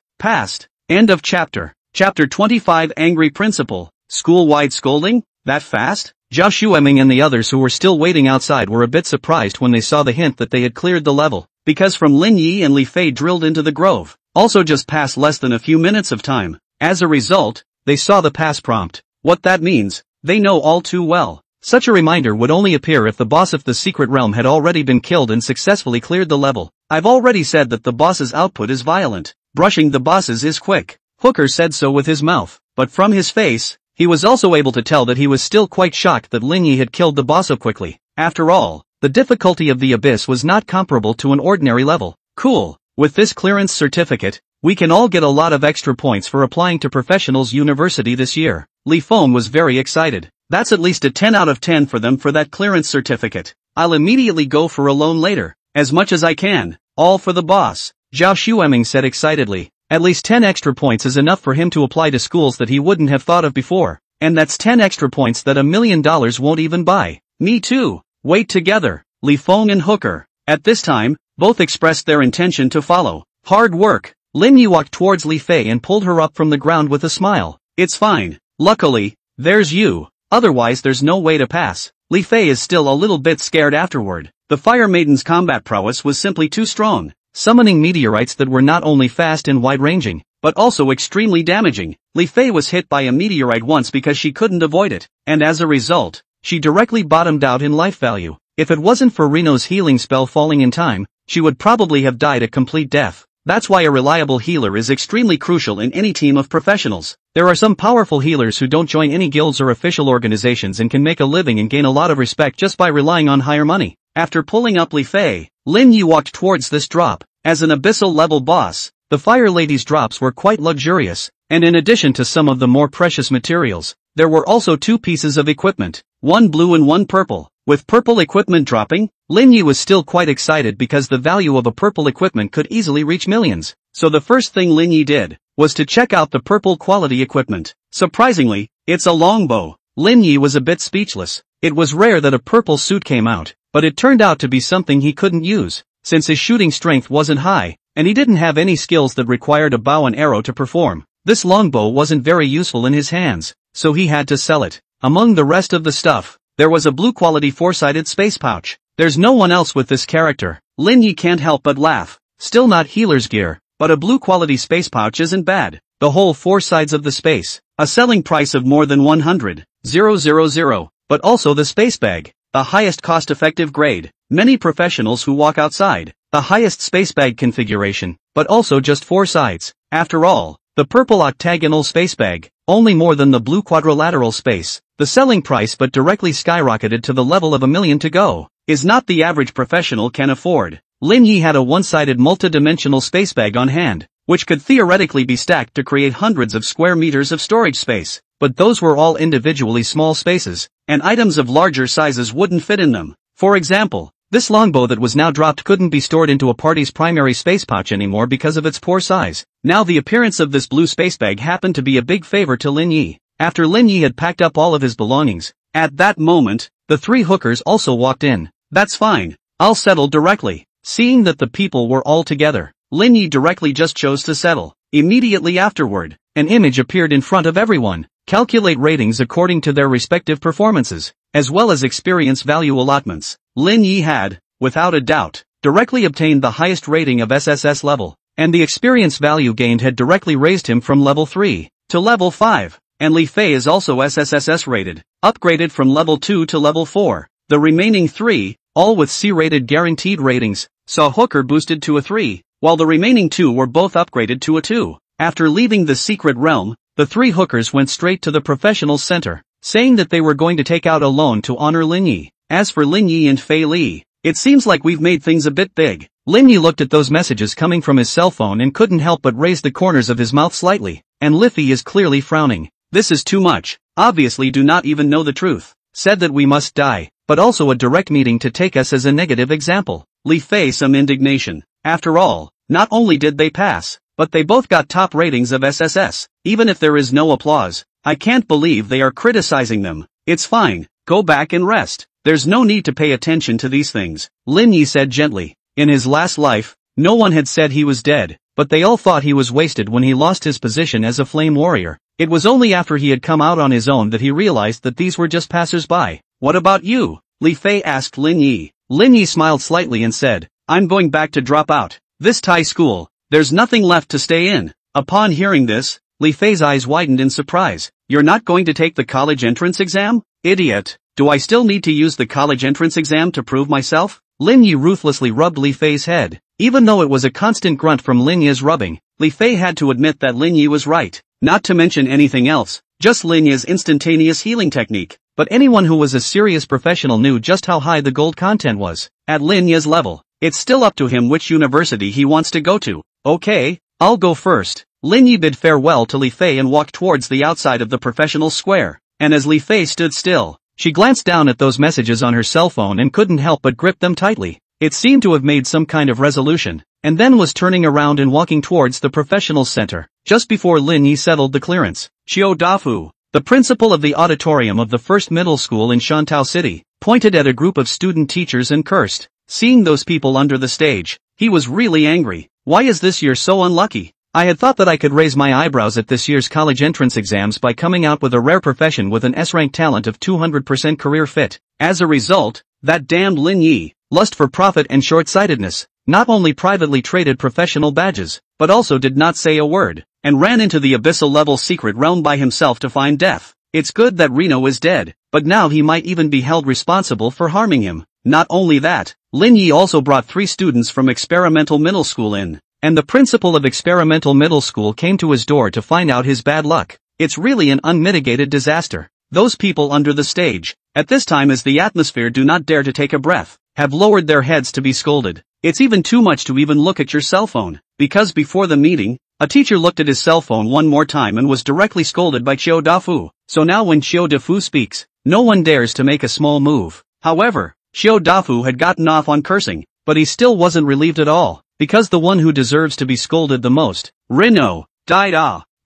End of chapter. Chapter 25. Angry Principal. School-wide scolding? That fast? Zhao Xueming and the others who were still waiting outside were a bit surprised when they saw the hint that they had cleared the level, because from Lin Yi and Li Fei drilled into the grove, also just passed less than a few minutes of time. As a result, they saw the pass prompt. What that means, they know all too well. Such a reminder would only appear if the boss of the secret realm had already been killed and successfully cleared the level. I've already said that the boss's output is violent. Brushing the bosses is quick. Hooker said so with his mouth, but from his face, he was also able to tell that he was still quite shocked that Lin Yi had killed the boss so quickly. After all, the difficulty of the abyss was not comparable to an ordinary level. Cool. With this clearance certificate, we can all get a lot of extra points for applying to Professionals University this year. Li Feng was very excited. That's at least a 10 out of 10 for them for that clearance certificate. I'll immediately go for a loan later. As much as I can. All for the boss. Zhao Xueming said excitedly. At least 10 extra points is enough for him to apply to schools that he wouldn't have thought of before. And that's 10 extra points that $1 million won't even buy. Me too. Wait together. Li Feng and Hooker, at this time, both expressed their intention to follow. Hard work. Lin Yi walked towards Li Fei and pulled her up from the ground with a smile. It's fine. Luckily, there's you. Otherwise there's no way to pass. Li Fei is still a little bit scared afterward. The Fire Maiden's combat prowess was simply too strong, summoning meteorites that were not only fast and wide-ranging, but also extremely damaging. Li Fei was hit by a meteorite once because she couldn't avoid it, and as a result, she directly bottomed out in life value. If it wasn't for Reno's healing spell falling in time, she would probably have died a complete death. That's why a reliable healer is extremely crucial in any team of professionals. There are some powerful healers who don't join any guilds or official organizations and can make a living and gain a lot of respect just by relying on higher money. After pulling up Li Fei, Lin Yi walked towards this drop. As an abyssal-level boss, the Fire Lady's drops were quite luxurious, and in addition to some of the more precious materials, there were also 2 pieces of equipment, one blue and one purple. With purple equipment dropping, Lin Yi was still quite excited because the value of a purple equipment could easily reach millions. So the first thing Lin Yi did was to check out the purple quality equipment. Surprisingly, it's a longbow. Lin Yi was a bit speechless. It was rare that a purple suit came out, but it turned out to be something he couldn't use, since his shooting strength wasn't high, and he didn't have any skills that required a bow and arrow to perform. This longbow wasn't very useful in his hands, so he had to sell it. Among the rest of the stuff, there was a blue quality four-sided space pouch. There's no one else with this character. Lin Yi can't help but laugh. Still not healer's gear, but a blue quality space pouch isn't bad. The whole four sides of the space. A selling price of more than 100,000, but also the space bag. The highest cost-effective grade. Many professionals who walk outside. The highest space bag configuration, but also just four sides. After all, the purple octagonal space bag, only more than the blue quadrilateral space. The selling price but directly skyrocketed to the level of $1 million to go. Is not the average professional can afford. Lin Yi had a one-sided multi-dimensional space bag on hand, which could theoretically be stacked to create hundreds of square meters of storage space. But those were all individually small spaces, and items of larger sizes wouldn't fit in them. For example, this longbow that was now dropped couldn't be stored into a party's primary space pouch anymore because of its poor size. Now the appearance of this blue space bag happened to be a big favor to Lin Yi. After Lin Yi had packed up all of his belongings, at that moment, the three hookers also walked in. That's fine. I'll settle directly. Seeing that the people were all together, Lin Yi directly just chose to settle. Immediately afterward, an image appeared in front of everyone. Calculate ratings according to their respective performances, as well as experience value allotments. Lin Yi had, without a doubt, directly obtained the highest rating of SSS level, and the experience value gained had directly raised him from level 3 to level 5, and Li Fei is also SSS rated, upgraded from level 2 to level 4. The remaining 3, all with C-rated guaranteed ratings, saw Hooker boosted to a 3, while the remaining 2 were both upgraded to a 2. After leaving the secret realm, the 3 hookers went straight to the professional center, saying that they were going to take out a loan to honor Lin Yi. As for Lin Yi and Fei Li, it seems like we've made things a bit big. Lin Yi looked at those messages coming from his cell phone and couldn't help but raise the corners of his mouth slightly, and Li Fei is clearly frowning. This is too much. Obviously do not even know the truth. Said that we must die, but also a direct meeting to take us as a negative example. Li Fei some indignation. After all, not only did they pass, but they both got top ratings of SSS, even if there is no applause. I can't believe they are criticizing them. It's fine, go back and rest. There's no need to pay attention to these things, Lin Yi said gently. In his last life, no one had said he was dead, but they all thought he was wasted when he lost his position as a flame warrior. It was only after he had come out on his own that he realized that these were just passers-by. What about you? Li Fei asked Lin Yi. Lin Yi smiled slightly and said, I'm going back to drop out. This Thai school, there's nothing left to stay in. Upon hearing this, Li Fei's eyes widened in surprise. You're not going to take the college entrance exam? Idiot. Do I still need to use the college entrance exam to prove myself? Lin Yi ruthlessly rubbed Li Fei's head. Even though it was a constant grunt from Lin Yi's rubbing, Li Fei had to admit that Lin Yi was right. Not to mention anything else, just Lin Yi's instantaneous healing technique. But anyone who was a serious professional knew just how high the gold content was. At Lin Yi's level, it's still up to him which university he wants to go to. Okay, I'll go first. Lin Yi bid farewell to Li Fei and walked towards the outside of the professional square. And as Li Fei stood still, she glanced down at those messages on her cell phone and couldn't help but grip them tightly. It seemed to have made some kind of resolution, and then was turning around and walking towards the professional center. Just before Lin Yi settled the clearance, Qiu Dafu, the principal of the auditorium of the first middle school in Shantao City, pointed at a group of student teachers and cursed. Seeing those people under the stage, he was really angry. Why is this year so unlucky? I had thought that I could raise my eyebrows at this year's college entrance exams by coming out with a rare profession with an S-rank talent of 200% career fit. As a result, that damned Lin Yi, lust for profit and short-sightedness, not only privately traded professional badges, but also did not say a word, and ran into the abyssal-level secret realm by himself to find death. It's good that Reno is dead, but now he might even be held responsible for harming him. Not only that, Lin Yi also brought 3 students from experimental middle school in, and the principal of experimental middle school came to his door to find out his bad luck. It's really an unmitigated disaster. Those people under the stage, at this time as the atmosphere do not dare to take a breath, have lowered their heads to be scolded. It's even too much to even look at your cell phone, because before the meeting, a teacher looked at his cell phone one more time and was directly scolded by Qiu Dafu. So now when Qiu Dafu speaks, no one dares to make a small move. However, Qiu Dafu had gotten off on cursing, but he still wasn't relieved at all, because the one who deserves to be scolded the most, Reno, died.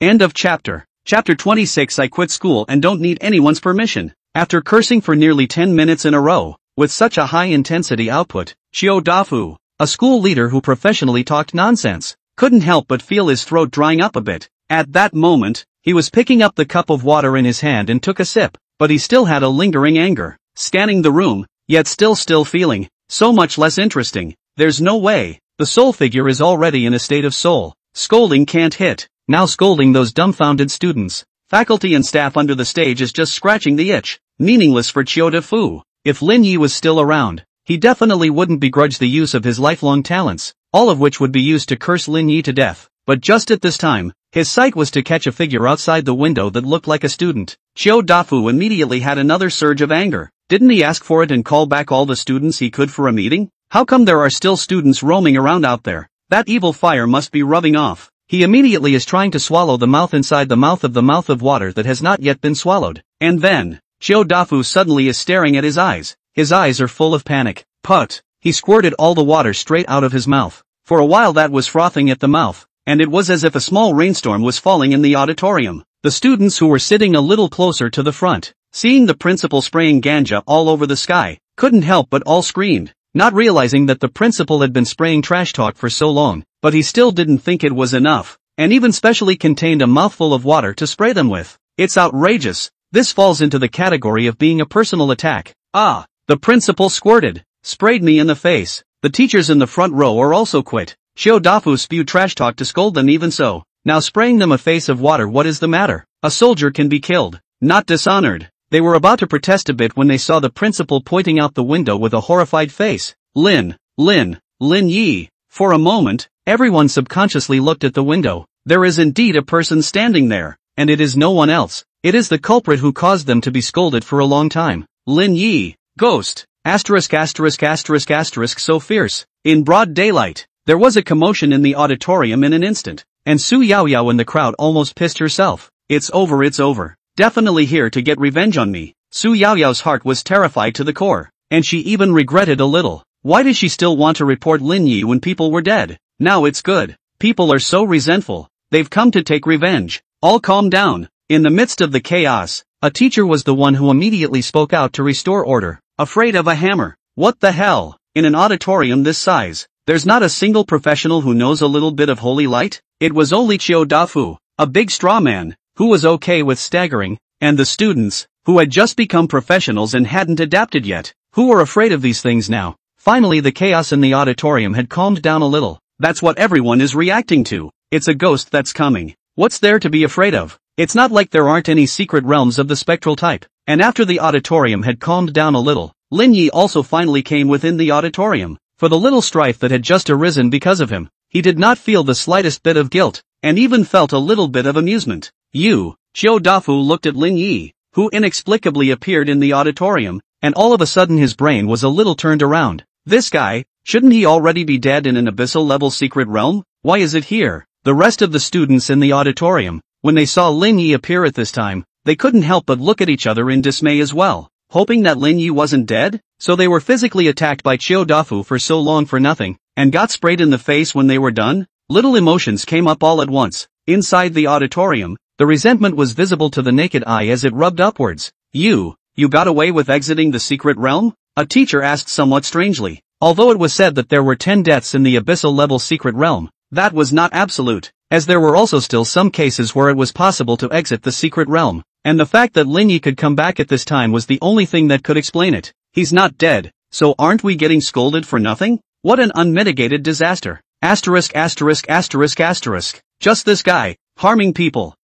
End of chapter. Chapter 26. I quit school and don't need anyone's permission. After cursing for nearly 10 minutes in a row, with such a high-intensity output, Qiu Dafu, a school leader who professionally talked nonsense, couldn't help but feel his throat drying up a bit. At that moment, he was picking up the cup of water in his hand and took a sip, but he still had a lingering anger. scanning the room, yet still feeling so much less interesting. There's no way. The soul figure is already in a state of soul. Scolding can't hit. Now scolding those dumbfounded students. Faculty and staff under the stage is just scratching the itch. Meaningless for Chiyoda Fu. If Lin Yi was still around, he definitely wouldn't begrudge the use of his lifelong talents, all of which would be used to curse Lin Yi to death. But just at this time, his sight was to catch a figure outside the window that looked like a student. Chiyoda Fu immediately had another surge of anger. Didn't he ask for it and call back all the students he could for a meeting? How come there are still students roaming around out there? That evil fire must be rubbing off. He immediately is trying to swallow the mouth inside the mouth of water that has not yet been swallowed. And then, Chiyoda Fu suddenly is staring at his eyes. His eyes are full of panic. Put! He squirted all the water straight out of his mouth. For a while that was frothing at the mouth, and it was as if a small rainstorm was falling in the auditorium. The students who were sitting a little closer to the front, seeing the principal spraying ganja all over the sky, couldn't help but all screamed, not realizing that the principal had been spraying trash talk for so long, but he still didn't think it was enough, and even specially contained a mouthful of water to spray them with. It's outrageous. This falls into the category of being a personal attack. Ah! The principal squirted, sprayed me in the face. The teachers in the front row are also quit. Chiyoda Fu spewed trash talk to scold them even so. Now spraying them a face of water, what is the matter? A soldier can be killed, not dishonored. They were about to protest a bit when they saw the principal pointing out the window with a horrified face. Lin Yi. For a moment, everyone subconsciously looked at the window. There is indeed a person standing there, and it is no one else. It is the culprit who caused them to be scolded for a long time. Lin Yi. Ghost. ****** So fierce. In broad daylight, there was a commotion in the auditorium in an instant, and Su Yaoyao in the crowd almost pissed herself. It's over. Definitely here to get revenge on me. Su Yaoyao's heart was terrified to the core, and she even regretted a little. Why does she still want to report Lin Yi when people were dead? Now it's good. People are so resentful. They've come to take revenge. All calm down. In the midst of the chaos, a teacher was the one who immediately spoke out to restore order. Afraid of a hammer? What the hell? In an auditorium this size, there's not a single professional who knows a little bit of holy light? It was only Chiyoda Fu, a big straw man, who was okay with staggering, and the students, who had just become professionals and hadn't adapted yet, who were afraid of these things now. Finally the chaos in the auditorium had calmed down a little. That's what everyone is reacting to. It's a ghost that's coming. What's there to be afraid of? It's not like there aren't any secret realms of the spectral type. And after the auditorium had calmed down a little, Lin Yi also finally came within the auditorium. For the little strife that had just arisen because of him, he did not feel the slightest bit of guilt, and even felt a little bit of amusement. Chiyoda Fu looked at Lin Yi, who inexplicably appeared in the auditorium, and all of a sudden his brain was a little turned around. This guy, shouldn't he already be dead in an abyssal-level secret realm? Why is it here? The rest of the students in the auditorium, when they saw Lin Yi appear at this time, they couldn't help but look at each other in dismay as well, hoping that Lin Yi wasn't dead. So they were physically attacked by Chiyoda Fu for so long for nothing, and got sprayed in the face when they were done? Little emotions came up all at once. Inside the auditorium, the resentment was visible to the naked eye as it rubbed upwards. You got away with exiting the secret realm? A teacher asked somewhat strangely. Although it was said that there were 10 deaths in the abyssal-level secret realm, that was not absolute, as there were also still some cases where it was possible to exit the secret realm. And the fact that Lin Yi could come back at this time was the only thing that could explain it. He's not dead, so aren't we getting scolded for nothing? What an unmitigated disaster. Just this guy, harming people.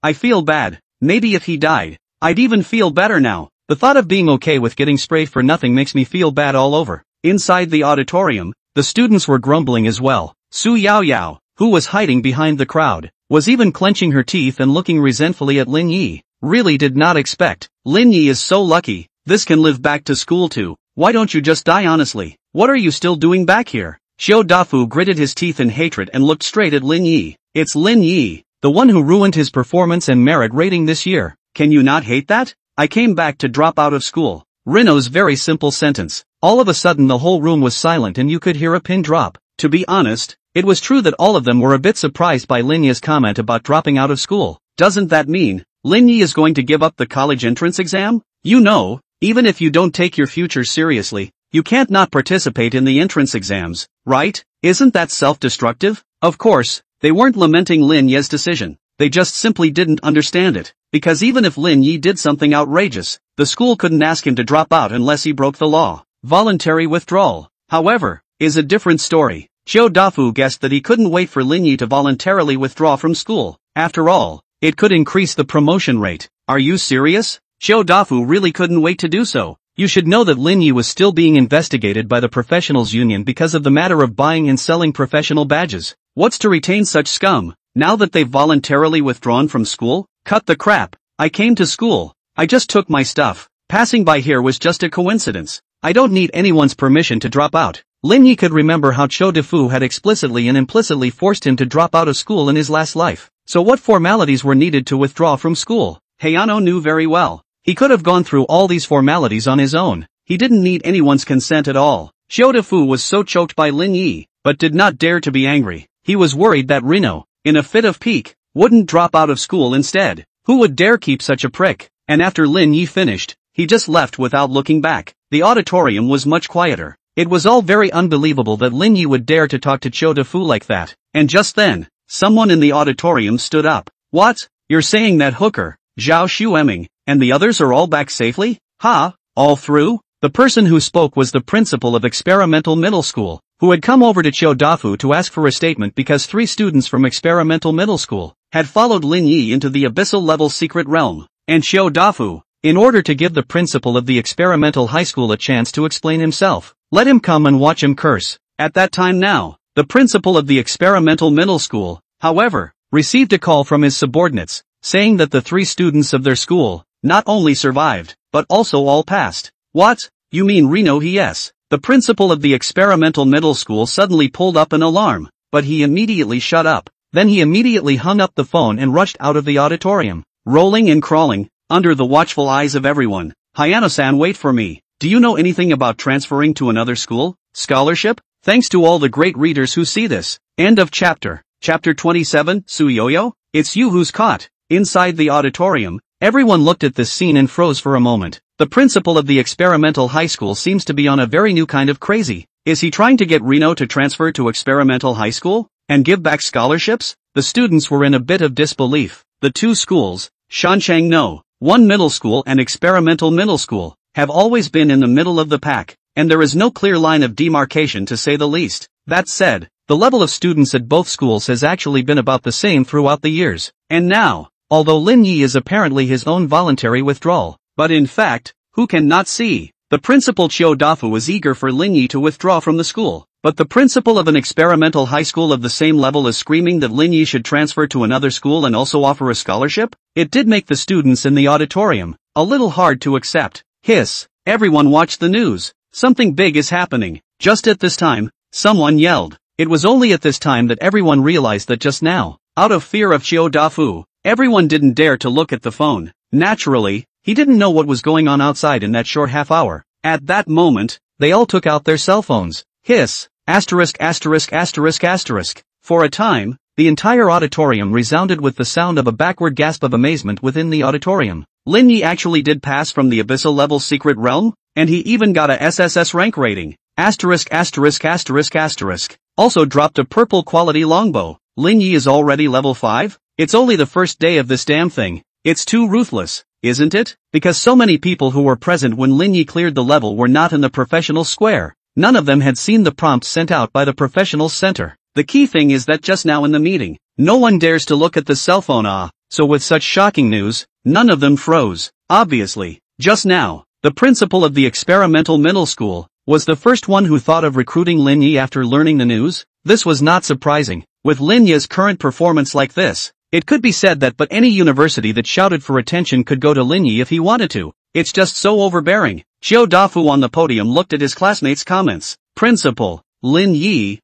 I feel bad. Maybe if he died, I'd even feel better now. The thought of being okay with getting sprayed for nothing makes me feel bad all over. Inside the auditorium, the students were grumbling as well. Su Yaoyao, who was hiding behind the crowd, was even clenching her teeth and looking resentfully at Lin Yi. Really did not expect. Lin Yi is so lucky. This can live back to school too. Why don't you just die honestly? What are you still doing back here? Chiyoda Fu gritted his teeth in hatred and looked straight at Lin Yi. It's Lin Yi, the one who ruined his performance and merit rating this year. Can you not hate that? I came back to drop out of school. Rino's very simple sentence. All of a sudden the whole room was silent and you could hear a pin drop. To be honest, it was true that all of them were a bit surprised by Lin Yi's comment about dropping out of school. Doesn't that mean Lin Yi is going to give up the college entrance exam? You know, even if you don't take your future seriously, you can't not participate in the entrance exams, right? Isn't that self-destructive? Of course, they weren't lamenting Lin Yi's decision. they just simply didn't understand it. Because even if Lin Yi did something outrageous, the school couldn't ask him to drop out unless he broke the law. Voluntary withdrawal, however, is a different story. Xiao Dafu guessed that he couldn't wait for Lin Yi to voluntarily withdraw from school. After all, it could increase the promotion rate. Are you serious? Xiao Dafu really couldn't wait to do so. You should know that Lin Yi was still being investigated by the professionals union because of the matter of buying and selling professional badges. What's to retain such scum, now that they've voluntarily withdrawn from school? Cut the crap. I came to school. I just took my stuff. Passing by here was just a coincidence. I don't need anyone's permission to drop out. Lin Yi could remember how Chou Defu had explicitly and implicitly forced him to drop out of school in his last life. So what formalities were needed to withdraw from school? Hayano knew very well. He could have gone through all these formalities on his own. He didn't need anyone's consent at all. Xiao Defu was so choked by Lin Yi, but did not dare to be angry. He was worried that Reno, in a fit of pique, wouldn't drop out of school instead. Who would dare keep such a prick? And after Lin Yi finished, he just left without looking back. The auditorium was much quieter. It was all very unbelievable that Lin Yi would dare to talk to Chou Defu like that. And just then, someone in the auditorium stood up. What? You're saying that hooker, Zhao Xueming, and the others are all back safely? Ha? All through? The person who spoke was the principal of Experimental Middle School, who had come over to Chou Dafu to ask for a statement because 3 students from Experimental Middle School had followed Lin Yi into the abyssal-level secret realm. And Chou Dafu, in order to give the principal of the Experimental High School a chance to explain himself, let him come and watch him curse. At that time now, the principal of the Experimental Middle School, however, received a call from his subordinates, saying that the 3 students of their school not only survived, but also all passed. What? You mean Reno? Yes. The principal of the Experimental Middle School suddenly pulled up an alarm, but he immediately shut up. Then he immediately hung up the phone and rushed out of the auditorium, rolling and crawling, under the watchful eyes of everyone. Hayano-san, wait for me. Do you know anything about transferring to another school? Scholarship? Thanks to all the great readers who see this. End of chapter. Chapter 27, Suyoyo? It's you who's caught. Inside the auditorium, everyone looked at this scene and froze for a moment. The principal of the Experimental High School seems to be on a very new kind of crazy. Is he trying to get Reno to transfer to Experimental High School and give back scholarships? The students were in a bit of disbelief. The 2 schools, Shanchang No, 1 Middle School and Experimental Middle School, have always been in the middle of the pack, and there is no clear line of demarcation to say the least. That said, the level of students at both schools has actually been about the same throughout the years. And now, although Lin Yi is apparently his own voluntary withdrawal, but in fact, who can not see? The principal Chou Dafu was eager for Lin Yi to withdraw from the school, but the principal of an experimental high school of the same level is screaming that Lin Yi should transfer to another school and also offer a scholarship? It did make the students in the auditorium a little hard to accept. Hiss! Everyone watch the news. Something big is happening. Just at this time, someone yelled. It was only at this time that everyone realized that just now, out of fear of Chou Dafu, everyone didn't dare to look at the phone. Naturally, he didn't know what was going on outside in that short half hour. At that moment, they all took out their cell phones. Hiss! Asterisk asterisk asterisk asterisk. For a time, the entire auditorium resounded with the sound of a backward gasp of amazement within the auditorium. Lin Yi actually did pass from the abyssal level secret realm, and he even got a SSS rank rating. Asterisk asterisk asterisk asterisk. Also dropped a purple quality longbow. Lin Yi is already level 5? It's only the first day of this damn thing. It's too ruthless, isn't it? Because so many people who were present when Lin Yi cleared the level were not in the professional square. None of them had seen the prompts sent out by the professionals center. The key thing is that just now in the meeting, no one dares to look at the cell phone. So with such shocking news, none of them froze. Obviously, just now, the principal of the experimental middle school was the first one who thought of recruiting Lin Yi after learning the news. This was not surprising. With Lin Yi's current performance like this, it could be said that but any university that shouted for attention could go to Lin Yi if he wanted to. It's just so overbearing. Chou Dafu on the podium looked at his classmates' comments. Principal, Lin Yi,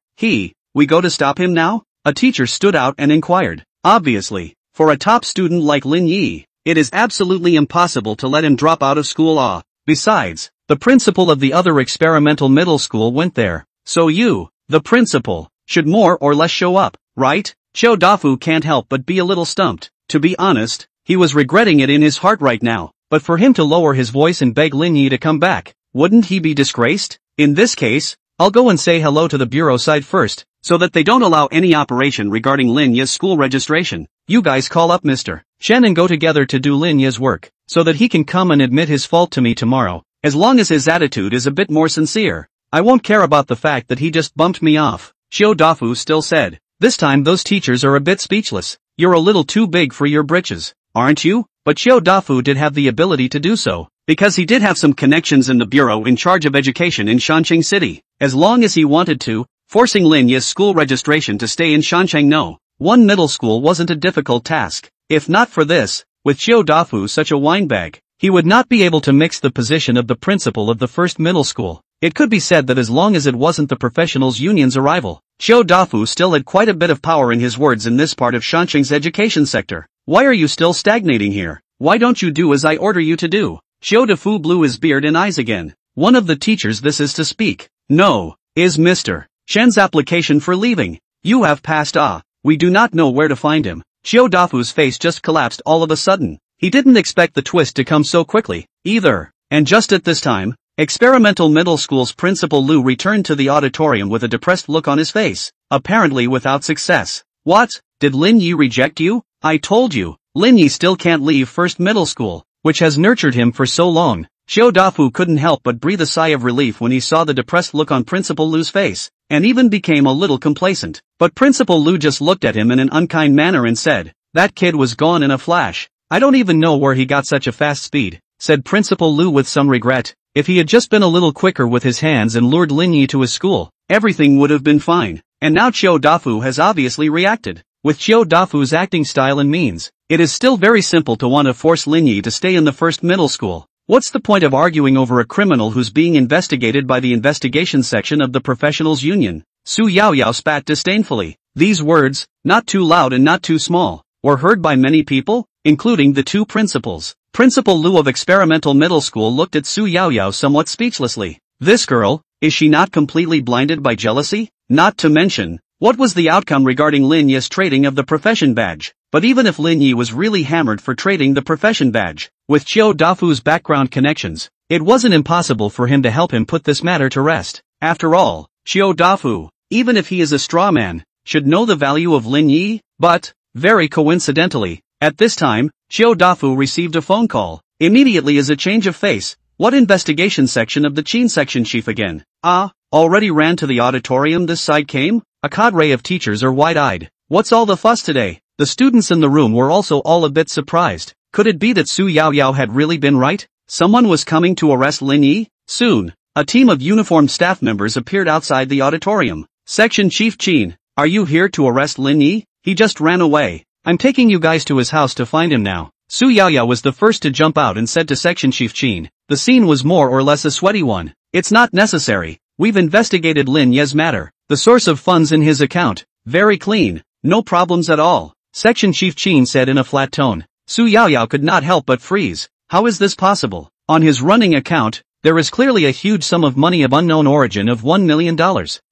we go to stop him now? A teacher stood out and inquired. Obviously, for a top student like Lin Yi, it is absolutely impossible to let him drop out of school. Besides, the principal of the other experimental middle school went there. So you, the principal, should more or less show up, right? Chou Dafu can't help but be a little stumped. To be honest, he was regretting it in his heart right now. But for him to lower his voice and beg Lin Yi to come back, wouldn't he be disgraced? In this case, I'll go and say hello to the bureau side first, so that they don't allow any operation regarding Lin Yi's school registration. you guys call up Mr. Shen and go together to do Lin Ye's work, so that he can come and admit his fault to me tomorrow. As long as his attitude is a bit more sincere, I won't care about the fact that he just bumped me off, Xiao Dafu still said. This time those teachers are a bit speechless. You're a little too big for your britches, aren't you? But Xiao Dafu did have the ability to do so, because he did have some connections in the bureau in charge of education in Shanqing City. As long as he wanted to, forcing Lin Ye's school registration to stay in Shancheng No. 1 middle school wasn't a difficult task. If not for this, with Xiao Dafu such a windbag, he would not be able to mix the position of the principal of the first middle school. It could be said that as long as it wasn't the professionals union's arrival, Xiao Dafu still had quite a bit of power in his words in this part of Shanqing's education sector. Why are you still stagnating here? Why don't you do as I order you to do? Xiao Dafu blew his beard and eyes again. One of the teachers this is to speak. No, is Mr. Shen's application for leaving. You have passed. We do not know where to find him. Xiao Dafu's face just collapsed all of a sudden. He didn't expect the twist to come so quickly, either. And just at this time, Experimental Middle School's Principal Lu returned to the auditorium with a depressed look on his face, apparently without success. What? Did Lin Yi reject you? I told you, Lin Yi still can't leave first middle school, which has nurtured him for so long. Xiao Dafu couldn't help but breathe a sigh of relief when he saw the depressed look on Principal Lu's face, and even became a little complacent. But Principal Lu just looked at him in an unkind manner and said, that kid was gone in a flash. I don't even know where he got such a fast speed, said Principal Lu with some regret. If he had just been a little quicker with his hands and lured Lin Yi to his school, everything would have been fine. And now Xiao Dafu has obviously reacted. With Xiao Dafu's acting style and means, it is still very simple to want to force Lin Yi to stay in the first middle school. What's the point of arguing over a criminal who's being investigated by the investigation section of the professionals union? Su Yaoyao spat disdainfully. These words, not too loud and not too small, were heard by many people, including the two principals. Principal Lu of Experimental Middle School looked at Su Yaoyao somewhat speechlessly. This girl, is she not completely blinded by jealousy? Not to mention, what was the outcome regarding Lin Yi's trading of the profession badge? But even if Lin Yi was really hammered for trading the profession badge, with Xiao Dafu's background connections, it wasn't impossible for him to help him put this matter to rest. After all, Xiao Dafu, even if he is a straw man, should know the value of Lin Yi. But, very coincidentally, at this time, Xiao Dafu received a phone call. Immediately as a change of face. What investigation section of the Qin section chief again? Already ran to the auditorium this side came? A cadre of teachers are wide-eyed. What's all the fuss today? The students in the room were also all a bit surprised. Could it be that Su Yaoyao had really been right? Someone was coming to arrest Lin Yi? Soon, a team of uniformed staff members appeared outside the auditorium. Section Chief Qin, are you here to arrest Lin Yi? He just ran away. I'm taking you guys to his house to find him now. Su Yaoyao was the first to jump out and said to Section Chief Qin. The scene was more or less a sweaty one. It's not necessary. We've investigated Lin Ye's matter. The source of funds in his account. Very clean. No problems at all. Section Chief Qin said in a flat tone. Su Yaoyao could not help but freeze. How is this possible? On his running account, there is clearly a huge sum of money of unknown origin of $1 million.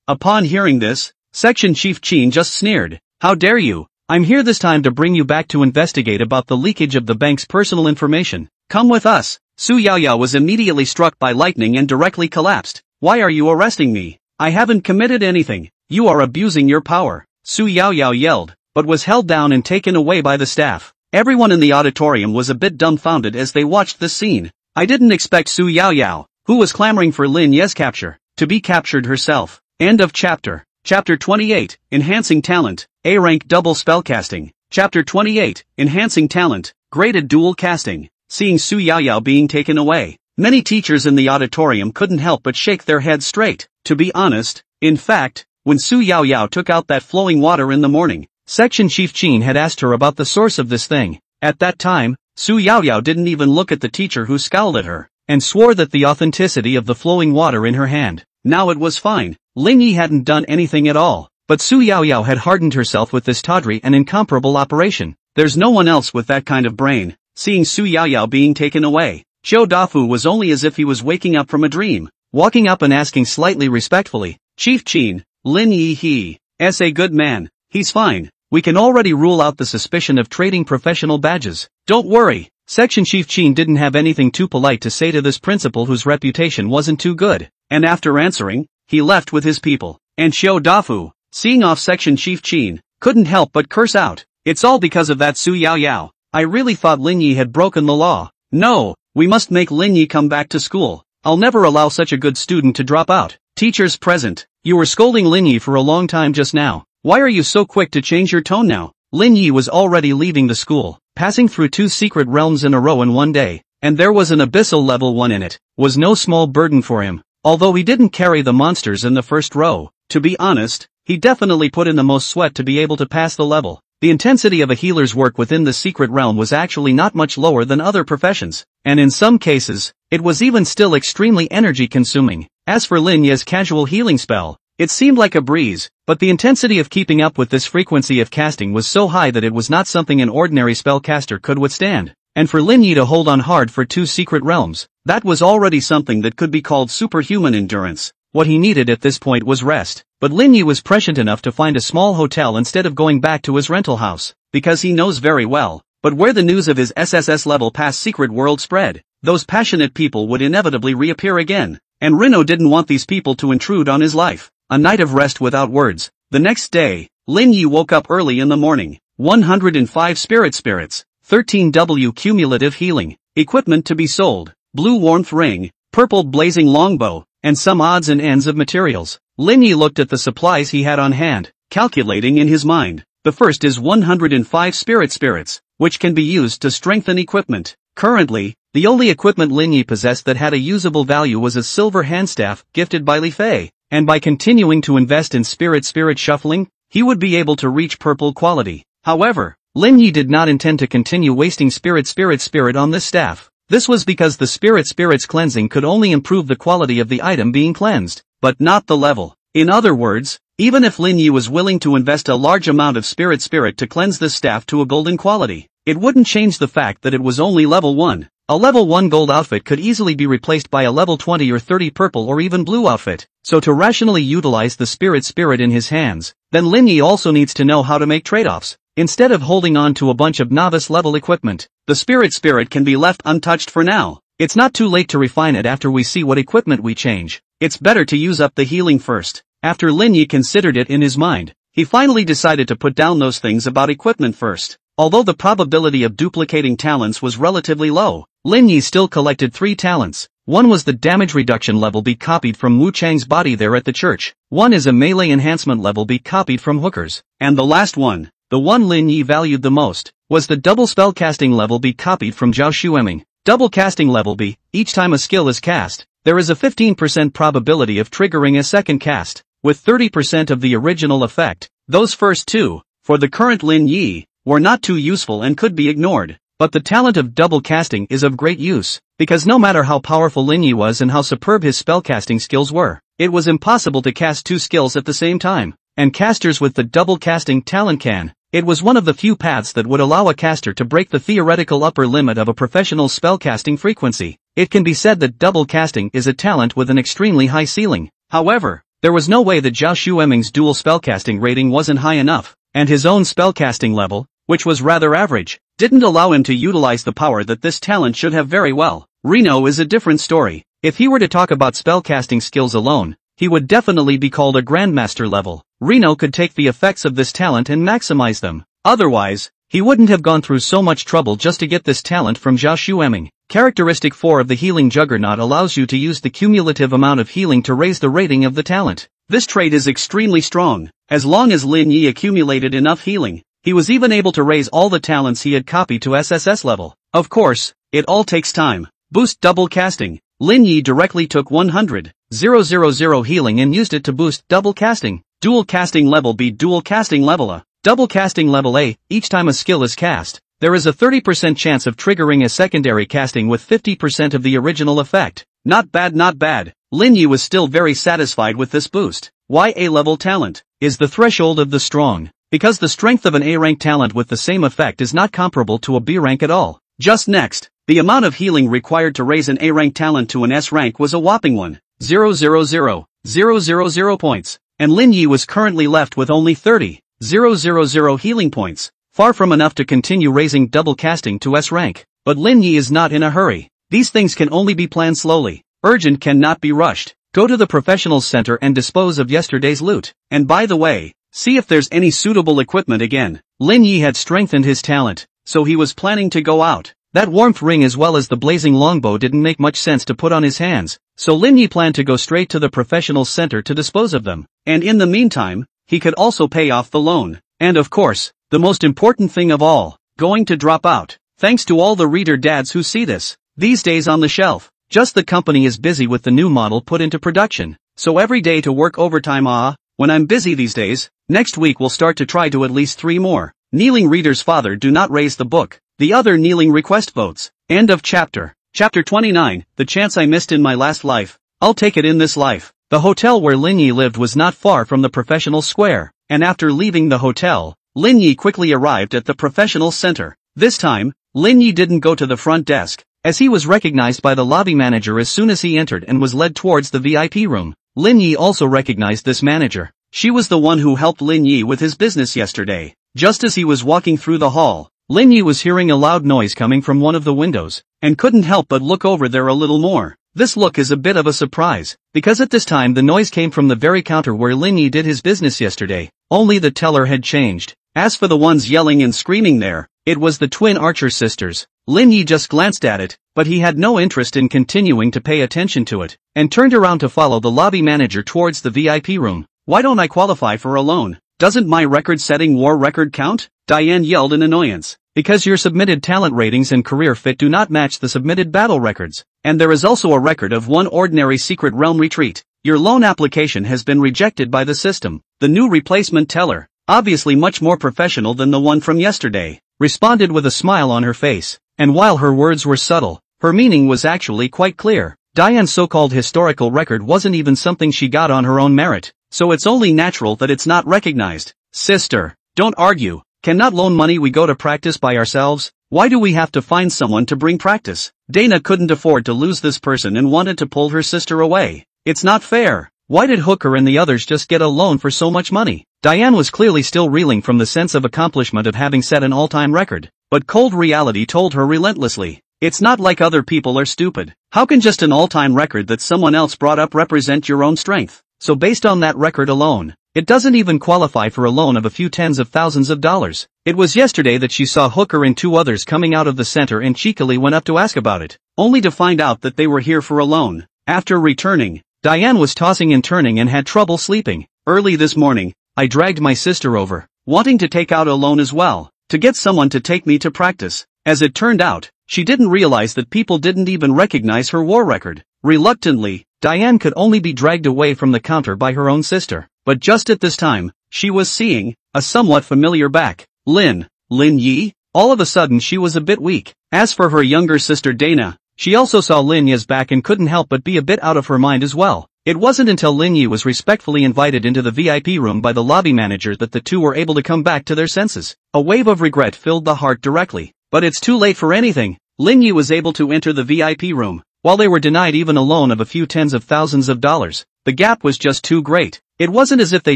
Upon hearing this, Section Chief Qin just sneered. How dare you? I'm here this time to bring you back to investigate about the leakage of the bank's personal information. Come with us. Su Yaoyao was immediately struck by lightning and directly collapsed. Why are you arresting me? I haven't committed anything. You are abusing your power. Su Yaoyao yelled, but was held down and taken away by the staff. Everyone in the auditorium was a bit dumbfounded as they watched this scene. I didn't expect Su Yaoyao, who was clamoring for Lin Ye's capture, to be captured herself. End of chapter. Chapter 28, Enhancing Talent, A-Rank Double Spellcasting. Chapter 28, Enhancing Talent, Graded Dual Casting. Seeing Su Yaoyao being taken away, many teachers in the auditorium couldn't help but shake their heads straight. To be honest, in fact, when Su Yaoyao took out that flowing water in the morning, Section Chief Qin had asked her about the source of this thing. At that time, Su Yaoyao didn't even look at the teacher who scowled at her, and swore that the authenticity of the flowing water in her hand. Now it was fine. Lin Yi hadn't done anything at all, but Su Yaoyao had hardened herself with this tawdry and incomparable operation. There's no one else with that kind of brain. Seeing Su Yaoyao being taken away, Xiao Dafu was only as if he was waking up from a dream, walking up and asking slightly respectfully, Chief Qin, Lin Yi he's a good man. He's fine. We can already rule out the suspicion of trading professional badges. Don't worry. Section Chief Qin didn't have anything too polite to say to this principal whose reputation wasn't too good, and after answering, he left with his people. And Xiao Dafu, seeing off Section Chief Qin, couldn't help but curse out. It's all because of that Su Yao Yao. I really thought Lin Yi had broken the law. No, we must make Lin Yi come back to school. I'll never allow such a good student to drop out. Teachers present. You were scolding Lin Yi for a long time just now. Why are you so quick to change your tone now? Lin Yi was already leaving the school, passing through 2 secret realms in a row in one day, and there was an abyssal level 1 in it, was no small burden for him. Although he didn't carry the monsters in the first row, to be honest, he definitely put in the most sweat to be able to pass the level. The intensity of a healer's work within the secret realm was actually not much lower than other professions, and in some cases, it was even still extremely energy consuming. As for Lin Yi's casual healing spell, it seemed like a breeze, but the intensity of keeping up with this frequency of casting was so high that it was not something an ordinary spellcaster could withstand. And for Lin Yi to hold on hard for 2 secret realms, that was already something that could be called superhuman endurance. What he needed at this point was rest, but Lin Yi was prescient enough to find a small hotel instead of going back to his rental house, because he knows very well, but where the news of his SSS level past secret world spread, those passionate people would inevitably reappear again, and Rino didn't want these people to intrude on his life. A night of rest without words. The next day, Lin Yi woke up early in the morning. 105 spirits, 13 W cumulative healing, equipment to be sold, blue warmth ring, purple blazing longbow, and some odds and ends of materials. Lin Yi looked at the supplies he had on hand, calculating in his mind. The first is 105 spirits, which can be used to strengthen equipment. Currently, the only equipment Lin Yi possessed that had a usable value was a silver handstaff gifted by Li Fei, and by continuing to invest in spirit shuffling, he would be able to reach purple quality. However, Lin Yi did not intend to continue wasting spirit on this staff. This was because the spirit's cleansing could only improve the quality of the item being cleansed, but not the level. In other words, even if Lin Yi was willing to invest a large amount of spirit to cleanse this staff to a golden quality, it wouldn't change the fact that it was only level 1. A level 1 gold outfit could easily be replaced by a level 20 or 30 purple or even blue outfit. So to rationally utilize the spirit in his hands, then Lin Yi also needs to know how to make trade-offs. Instead of holding on to a bunch of novice-level equipment, the spirit can be left untouched for now. It's not too late to refine it after we see what equipment we change. It's better to use up the healing first. After Lin Yi considered it in his mind, he finally decided to put down those things about equipment first. Although the probability of duplicating talents was relatively low, Lin Yi still collected 3 talents. One was the damage reduction level be copied from Wu Chang's body there at the church. One is a melee enhancement level be copied from Hookers. And the last one, the one Lin Yi valued the most, was the double spellcasting level be copied from Zhao Xueming. Double casting level B, each time a skill is cast, there is a 15% probability of triggering a second cast, with 30% of the original effect. Those first 2, for the current Lin Yi, were not too useful and could be ignored. But the talent of double casting is of great use, because no matter how powerful Lin Yi was and how superb his spellcasting skills were, it was impossible to cast 2 skills at the same time, and casters with the double casting talent can. It was one of the few paths that would allow a caster to break the theoretical upper limit of a professional spellcasting frequency. It can be said that double casting is a talent with an extremely high ceiling. However, there was no way that Zhao Xueming's dual spellcasting rating wasn't high enough, and his own spellcasting level, which was rather average, didn't allow him to utilize the power that this talent should have very well. Rino is a different story. If he were to talk about spellcasting skills alone, he would definitely be called a grandmaster level. Rino could take the effects of this talent and maximize them. Otherwise, he wouldn't have gone through so much trouble just to get this talent from Zhao Xueming. Characteristic 4 of the Healing Juggernaut allows you to use the cumulative amount of healing to raise the rating of the talent. This trait is extremely strong. As long as Lin Yi accumulated enough healing, he was even able to raise all the talents he had copied to SSS level. Of course, it all takes time. Boost double casting. Lin Yi directly took 100,000 healing and used it to boost double casting. Dual casting level B. Dual casting level A. Double casting level A. Each time a skill is cast, there is a 30% chance of triggering a secondary casting with 50% of the original effect. Not bad, not bad. Lin Yi was still very satisfied with this boost. Why A-level talent is the threshold of the strong, because the strength of an A-rank talent with the same effect is not comparable to a B-rank at all. Just next, the amount of healing required to raise an A-rank talent to an S-rank was a whopping 1,000,000 points, and Lin Yi was currently left with only 30,000 healing points, far from enough to continue raising double casting to S-rank. But Lin Yi is not in a hurry. These things can only be planned slowly. Urgent cannot be rushed. Go to the professionals center and dispose of yesterday's loot. And by the way, see if there's any suitable equipment again. Lin Yi had strengthened his talent, so he was planning to go out. That warmth ring as well as the blazing longbow didn't make much sense to put on his hands, so Lin Yi planned to go straight to the professional center to dispose of them. And in the meantime, he could also pay off the loan. And of course, the most important thing of all, going to drop out. Thanks to all the reader dads who see this. These days on the shelf, just the company is busy with the new model put into production. So every day to work overtime. When I'm busy these days, next week we'll start to try to at least 3 more. Kneeling reader's father do not raise the book. The other kneeling request votes. End of chapter. Chapter 29, the chance I missed in my last life. I'll take it in this life. The hotel where Lin Yi lived was not far from the professional square, and after leaving the hotel, Lin Yi quickly arrived at the professional center. This time, Lin Yi didn't go to the front desk, as he was recognized by the lobby manager as soon as he entered and was led towards the VIP room. Lin Yi also recognized this manager. She was the one who helped Lin Yi with his business yesterday. Just as he was walking through the hall, Lin Yi was hearing a loud noise coming from one of the windows, and couldn't help but look over there a little more. This look is a bit of a surprise, because at this time the noise came from the very counter where Lin Yi did his business yesterday, only the teller had changed. As for the ones yelling and screaming there, it was the twin Archer sisters. Lin Yi just glanced at it, but he had no interest in continuing to pay attention to it, and turned around to follow the lobby manager towards the VIP room. Why don't I qualify for a loan? Doesn't my record-setting war record count? Diane yelled in annoyance. Because your submitted talent ratings and career fit do not match the submitted battle records, and there is also a record of 1 ordinary secret realm retreat. Your loan application has been rejected by the system. The new replacement teller, obviously much more professional than the one from yesterday, responded with a smile on her face, and while her words were subtle, her meaning was actually quite clear. Diane's so-called historical record wasn't even something she got on her own merit, so it's only natural that it's not recognized. Sister, don't argue. Cannot loan money, we go to practice by ourselves? Why do we have to find someone to bring practice? Dana couldn't afford to lose this person and wanted to pull her sister away. It's not fair. Why did Hooker and the others just get a loan for so much money? Diane was clearly still reeling from the sense of accomplishment of having set an all-time record, but cold reality told her relentlessly. It's not like other people are stupid. How can just an all-time record that someone else brought up represent your own strength? So based on that record alone, it doesn't even qualify for a loan of a few tens of thousands of dollars. It was yesterday that she saw Hooker and 2 others coming out of the center and cheekily went up to ask about it, only to find out that they were here for a loan. After returning, Diane was tossing and turning and had trouble sleeping. Early this morning, I dragged my sister over, wanting to take out a loan as well, to get someone to take me to practice. As it turned out, she didn't realize that people didn't even recognize her war record. Reluctantly, Diane could only be dragged away from the counter by her own sister. But just at this time, she was seeing a somewhat familiar back. Lin Yi? All of a sudden she was a bit weak. As for her younger sister Dana, she also saw Lin Yi's back and couldn't help but be a bit out of her mind as well. It wasn't until Lin Yi was respectfully invited into the VIP room by the lobby manager that the two were able to come back to their senses. A wave of regret filled the heart directly. But it's too late for anything. Lin Yi was able to enter the VIP room, while they were denied even a loan of a few tens of thousands of dollars. The gap was just too great. It wasn't as if they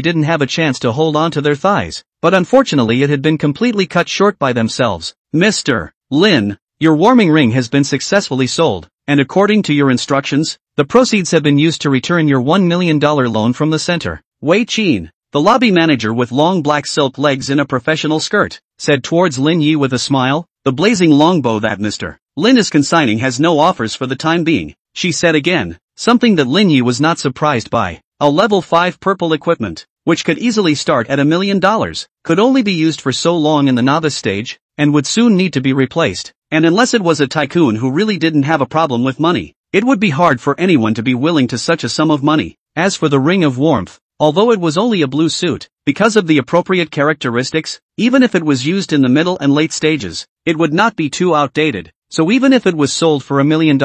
didn't have a chance to hold on to their thighs, but unfortunately it had been completely cut short by themselves. Mr. Lin, your warming ring has been successfully sold, and according to your instructions, the proceeds have been used to return your $1 million loan from the center. Wei Qin, the lobby manager with long black silk legs in a professional skirt, said towards Lin Yi with a smile. The blazing longbow that Mr. Lin is consigning has no offers for the time being, she said again, something that Lin Yi was not surprised by. A level 5 purple equipment, which could easily start at $1 million, could only be used for so long in the novice stage, and would soon need to be replaced, and unless it was a tycoon who really didn't have a problem with money, it would be hard for anyone to be willing to such a sum of money. As for the ring of warmth, although it was only a blue suit, because of the appropriate characteristics, even if it was used in the middle and late stages, it would not be too outdated, so even if it was sold for $1 million,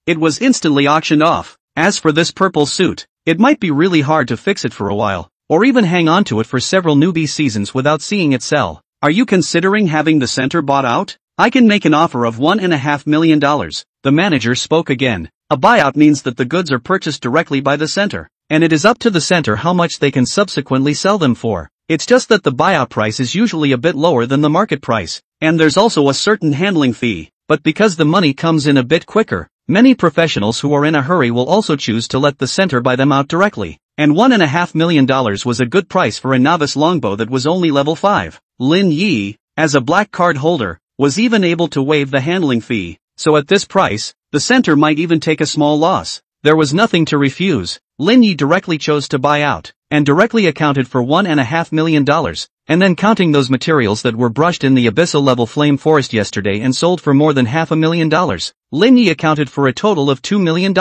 it was instantly auctioned off. As for this purple suit, it might be really hard to fix it for a while, or even hang on to it for several newbie seasons without seeing it sell. Are you considering having the center bought out? I can make an offer of $1.5 million. The manager spoke again. A buyout means that the goods are purchased directly by the center, and it is up to the center how much they can subsequently sell them for. It's just that the buyout price is usually a bit lower than the market price, and there's also a certain handling fee, but because the money comes in a bit quicker, many professionals who are in a hurry will also choose to let the center buy them out directly, and $1.5 million was a good price for a novice longbow that was only level 5. Lin Yi, as a black card holder, was even able to waive the handling fee, so at this price, the center might even take a small loss. There was nothing to refuse. Lin Yi directly chose to buy out, and directly accounted for $1.5 million, and then counting those materials that were brushed in the abyssal-level flame forest yesterday and sold for more than $500,000, Lin Yi accounted for a total of $2 million.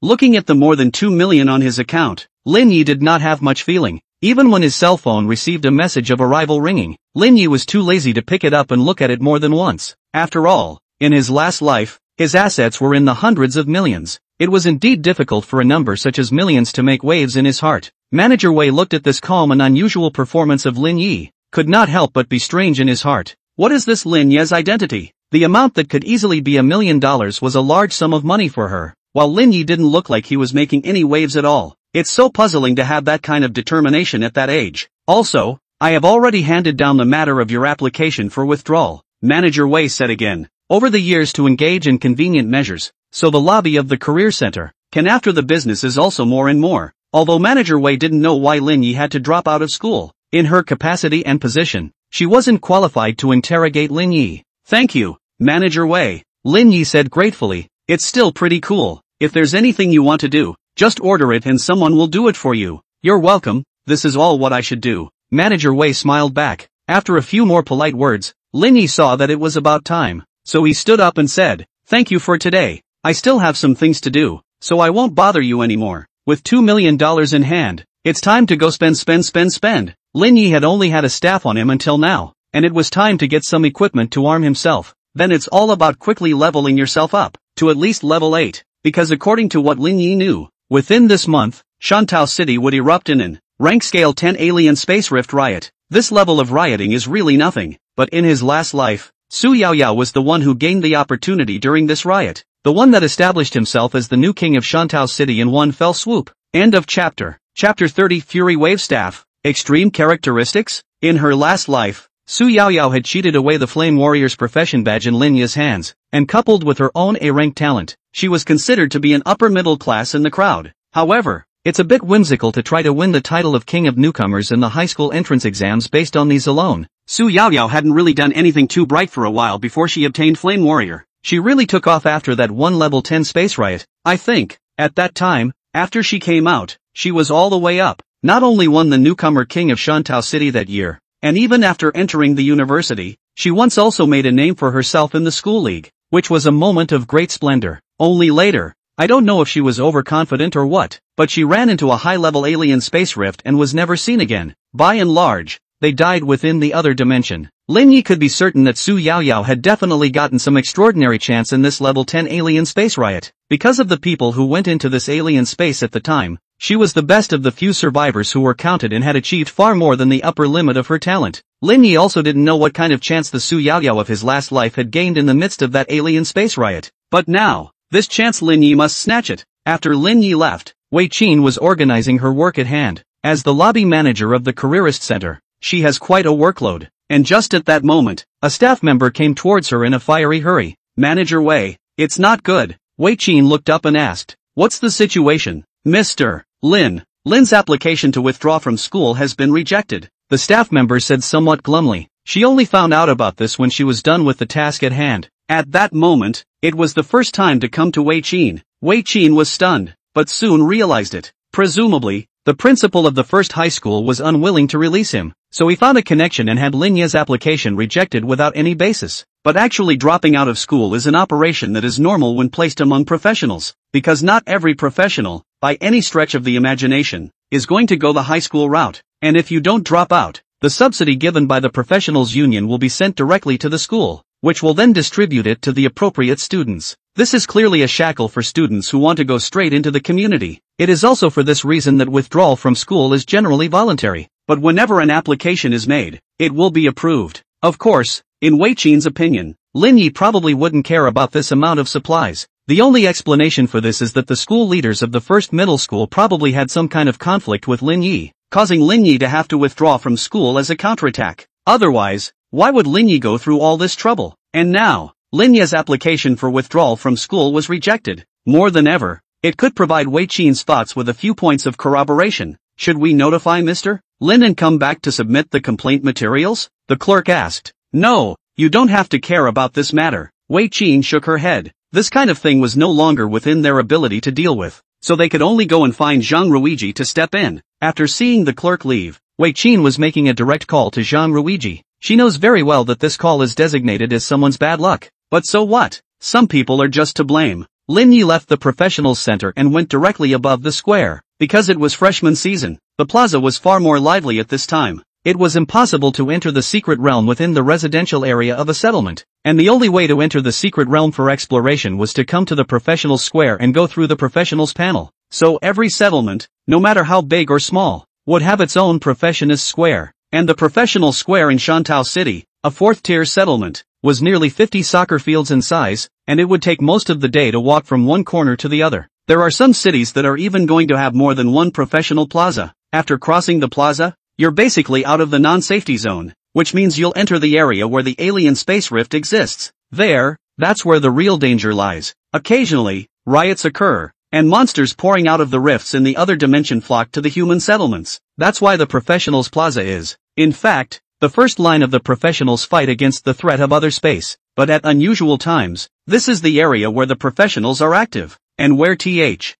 Looking at the more than $2 million on his account, Lin Yi did not have much feeling. Even when his cell phone received a message of arrival ringing, Lin Yi was too lazy to pick it up and look at it more than once. After all, in his last life, his assets were in the hundreds of millions. It was indeed difficult for a number such as millions to make waves in his heart. Manager Wei looked at this calm and unusual performance of Lin Yi, could not help but be strange in his heart. What is this Lin Yi's identity? The amount that could easily be $1 million was a large sum of money for her, while Lin Yi didn't look like he was making any waves at all. It's so puzzling to have that kind of determination at that age. Also, I have already handed down the matter of your application for withdrawal, Manager Wei said again. Over the years to engage in convenient measures, so the lobby of the career center can after the business is also more and more. Although Manager Wei didn't know why Lin Yi had to drop out of school, in her capacity and position, she wasn't qualified to interrogate Lin Yi. Thank you, Manager Wei, Lin Yi said gratefully. It's still pretty cool. If there's anything you want to do, just order it and someone will do it for you. You're welcome, this is all what I should do. Manager Wei smiled back. After a few more polite words, Lin Yi saw that it was about time, so he stood up and said, "Thank you for today. I still have some things to do, so I won't bother you anymore." With $2 million in hand, it's time to go spend. Lin Yi had only had a staff on him until now, and it was time to get some equipment to arm himself. Then it's all about quickly leveling yourself up, to at least level 8, because according to what Lin Yi knew, within this month, Shantou City would erupt in an rank scale 10 alien space rift riot. This level of rioting is really nothing, but in his last life, Su Yaoyao was the one who gained the opportunity during this riot, the one that established himself as the new king of Shantou City in one fell swoop. End of chapter. Chapter 30 Fury Wave Staff. Extreme characteristics? In her last life, Su Yaoyao had cheated away the Flame Warrior's profession badge in Lin Yi's hands, and coupled with her own A-rank talent, she was considered to be an upper middle class in the crowd. However, it's a bit whimsical to try to win the title of King of Newcomers in the high school entrance exams based on these alone. Su Yaoyao hadn't really done anything too bright for a while before she obtained Flame Warrior. She really took off after that one level 10 space riot. I think, at that time, after she came out, she was all the way up. Not only won the newcomer king of Shantou City that year, and even after entering the university, she once also made a name for herself in the school league, which was a moment of great splendor. Only later, I don't know if she was overconfident or what, but she ran into a high-level alien space rift and was never seen again. By and large, they died within the other dimension. Lin Yi could be certain that Su Yaoyao had definitely gotten some extraordinary chance in this level 10 alien space riot. Because of the people who went into this alien space at the time, she was the best of the few survivors who were counted and had achieved far more than the upper limit of her talent. Lin Yi also didn't know what kind of chance the Su Yaoyao of his last life had gained in the midst of that alien space riot. But now, this chance Lin Yi must snatch it. After Lin Yi left, Wei Qin was organizing her work at hand. As the lobby manager of the Careerist Center, she has quite a workload. And just at that moment, a staff member came towards her in a fiery hurry. Manager Wei, it's not good. Wei Qin looked up and asked, "What's the situation?" "Mr. Lin's application to withdraw from school has been rejected," the staff member said somewhat glumly. She only found out about this when she was done with the task at hand. At that moment, it was the first time to come to Wei Qin. Wei Qin was stunned, but soon realized it. Presumably, the principal of the first high school was unwilling to release him, so he found a connection and had Lin Yi's application rejected without any basis. But actually dropping out of school is an operation that is normal when placed among professionals, because not every professional, by any stretch of the imagination, is going to go the high school route. And if you don't drop out, the subsidy given by the professionals union will be sent directly to the school, which will then distribute it to the appropriate students. This is clearly a shackle for students who want to go straight into the community. It is also for this reason that withdrawal from school is generally voluntary, but whenever an application is made, it will be approved. Of course, in Wei Qin's opinion, Lin Yi probably wouldn't care about this amount of supplies. The only explanation for this is that the school leaders of the first middle school probably had some kind of conflict with Lin Yi, causing Lin Yi to have to withdraw from school as a counterattack. Otherwise, why would Lin Yi go through all this trouble? And now, Lin Yi's application for withdrawal from school was rejected. More than ever, it could provide Wei Qin's thoughts with a few points of corroboration. Should we notify Mr. Lin and come back to submit the complaint materials? The clerk asked. No, you don't have to care about this matter. Wei Qin shook her head. This kind of thing was no longer within their ability to deal with, so they could only go and find Zhang Ruiji to step in. After seeing the clerk leave, Wei Qin was making a direct call to Zhang Ruiji. She knows very well that this call is designated as someone's bad luck. But so what? Some people are just to blame. Lin Yi left the professionals center and went directly above the square. Because it was freshman season, the plaza was far more lively at this time. It was impossible to enter the secret realm within the residential area of a settlement, and the only way to enter the secret realm for exploration was to come to the professionals square and go through the professionals panel. So every settlement, no matter how big or small, would have its own professionals square. And the professional square in Shantao City, a fourth-tier settlement, was nearly 50 soccer fields in size, and it would take most of the day to walk from one corner to the other. There are some cities that are even going to have more than one professional plaza. After crossing the plaza, you're basically out of the non-safety zone, which means you'll enter the area where the alien space rift exists. That's where the real danger lies. Occasionally, riots occur, and monsters pouring out of the rifts in the other dimension flock to the human settlements. That's why the Professionals Plaza is, in fact, the first line of the professionals fight against the threat of other space. But at unusual times, this is the area where the professionals are active, and where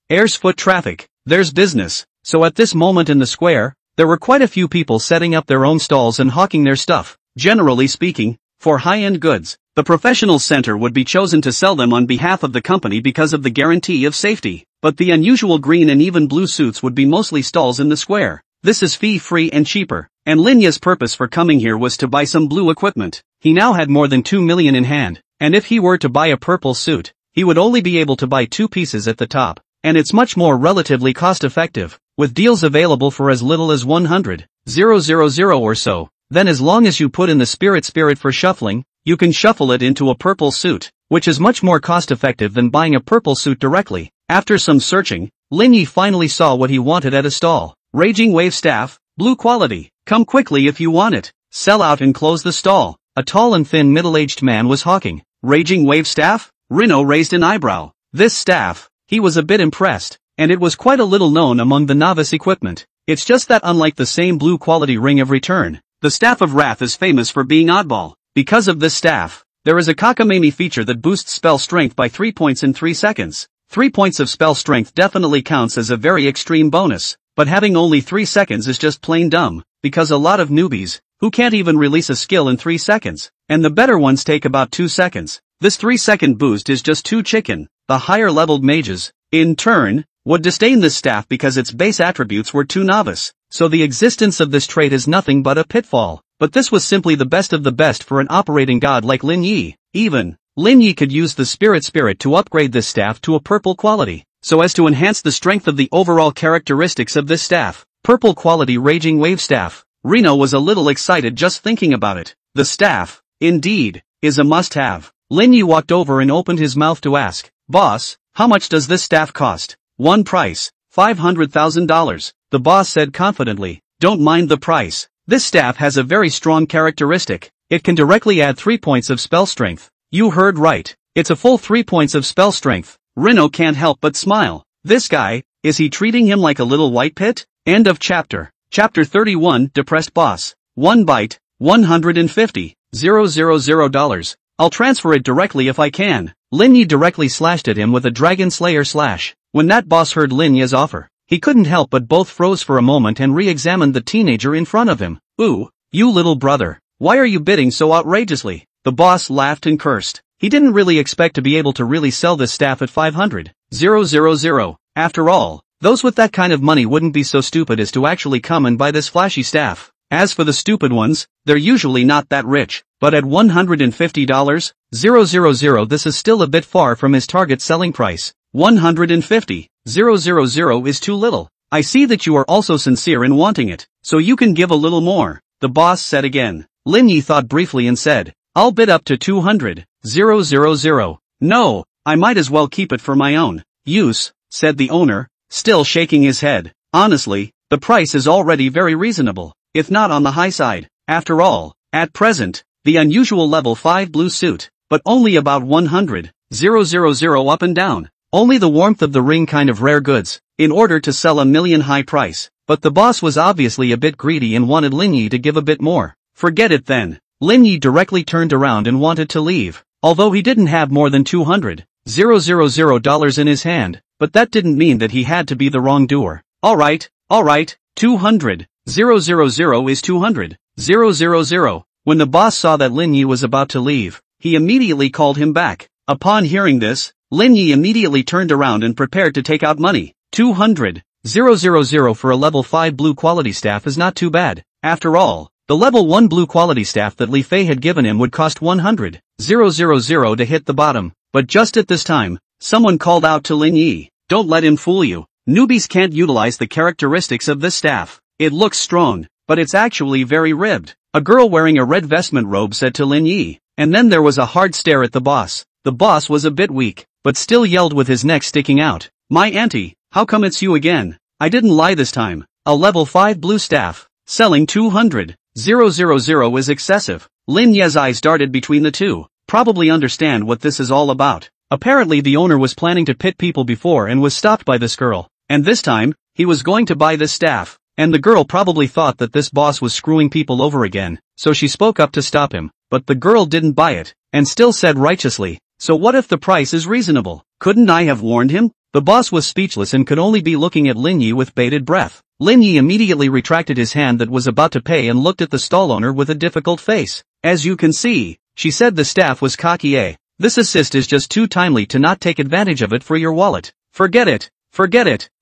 there's foot traffic, there's business. So at this moment in the square, there were quite a few people setting up their own stalls and hawking their stuff. Generally speaking, for high-end goods, the professional center would be chosen to sell them on behalf of the company because of the guarantee of safety. But the unusual green and even blue suits would be mostly stalls in the square. This is fee-free and cheaper, and Lin Yi's purpose for coming here was to buy some blue equipment. He now had more than 2 million in hand, and if he were to buy a purple suit, he would only be able to buy 2 pieces at the top, and it's much more relatively cost-effective, with deals available for as little as 100,000 or so. Then as long as you put in the spirit for shuffling, you can shuffle it into a purple suit, which is much more cost-effective than buying a purple suit directly. After some searching, Lin Yi finally saw what he wanted at a stall. Raging Wave Staff, blue quality. Come quickly if you want it. Sell out and close the stall. A tall and thin middle-aged man was hawking. Raging Wave Staff? Rino raised an eyebrow. This staff, he was a bit impressed, and it was quite a little known among the novice equipment. It's just that unlike the same blue quality Ring of Return, the Staff of Wrath is famous for being oddball. Because of this staff, there is a Kakamami feature that boosts spell strength by 3 points in 3 seconds. 3 points of spell strength definitely counts as a very extreme bonus, but having only 3 seconds is just plain dumb, because a lot of newbies, who can't even release a skill in 3 seconds, and the better ones take about 2 seconds. This 3-second boost is just too chicken. The higher-leveled mages, in turn, would disdain this staff because its base attributes were too novice, so the existence of this trait is nothing but a pitfall. But this was simply the best of the best for an operating god like Lin Yi. Even, Lin Yi could use the spirit to upgrade this staff to a purple quality, so as to enhance the strength of the overall characteristics of this staff. Purple quality Raging Wave Staff. Rino was a little excited just thinking about it. The staff, indeed, is a must-have. Lin Yi walked over and opened his mouth to ask, "Boss, how much does this staff cost?" "One price, $500,000. The boss said confidently. "Don't mind the price. This staff has a very strong characteristic. It can directly add 3 points of spell strength." "You heard right. It's a full 3 points of spell strength." Rino can't help but smile. This guy, is he treating him like a little white pit? End of chapter. Chapter 31, Depressed Boss. 1 byte, $150,000. I'll transfer it directly if I can. Lin Yi directly slashed at him with a Dragon Slayer slash. When that boss heard Lin Yi's offer, he couldn't help but both froze for a moment and re-examined the teenager in front of him. "Ooh, you little brother, why are you bidding so outrageously?" The boss laughed and cursed. He didn't really expect to be able to really sell this staff at 500,000. After all, those with that kind of money wouldn't be so stupid as to actually come and buy this flashy staff. As for the stupid ones, they're usually not that rich. But at $150,000, this is still a bit far from his target selling price. $150,000 is too little. "I see that you are also sincere in wanting it, so you can give a little more," the boss said again. Lin Yi thought briefly and said, "I'll bid up to 200,000. "No, I might as well keep it for my own use," said the owner, still shaking his head. "Honestly, the price is already very reasonable, if not on the high side. After all, at present, the unusual level 5 blue suit, but only about 100,000 up and down. Only the warmth of the ring kind of rare goods, in order to sell a million high price. but the boss was obviously a bit greedy and wanted Lin Yi to give a bit more. Forget it then. Lin Yi directly turned around and wanted to leave, although he didn't have more than $200,000 in his hand, but that didn't mean that he had to be the wrongdoer. Alright, 200,000 is 200,000. When the boss saw that Lin Yi was about to leave, he immediately called him back. Upon hearing this, Lin Yi immediately turned around and prepared to take out money. 200,000 for a level 5 blue quality staff is not too bad. After all, the level 1 blue quality staff that Li Fei had given him would cost 100,000 to hit the bottom. But just at this time, someone called out to Lin Yi, "Don't let him fool you. Newbies can't utilize the characteristics of this staff. It looks strong, but it's actually very ribbed." A girl wearing a red vestment robe said to Lin Yi, and then there was a hard stare at the boss. The boss was a bit weak, but still yelled with his neck sticking out, "My auntie, how come it's you again? I didn't lie this time. A level 5 blue staff, selling 200,000 is excessive." Lin Yi's eyes darted between the two. Probably understand what this is all about. Apparently the owner was planning to pit people before and was stopped by this girl, and this time, he was going to buy this staff. And the girl probably thought that this boss was screwing people over again, so she spoke up to stop him, but the girl didn't buy it, and still said righteously, "So what if the price is reasonable? Couldn't I have warned him?" The boss was speechless and could only be looking at Lin Yi with bated breath. Lin Yi immediately retracted his hand that was about to pay and looked at the stall owner with a difficult face. "As you can see," she said, "the staff was cocky. This assist is just too timely to not take advantage of it for your wallet. Forget it.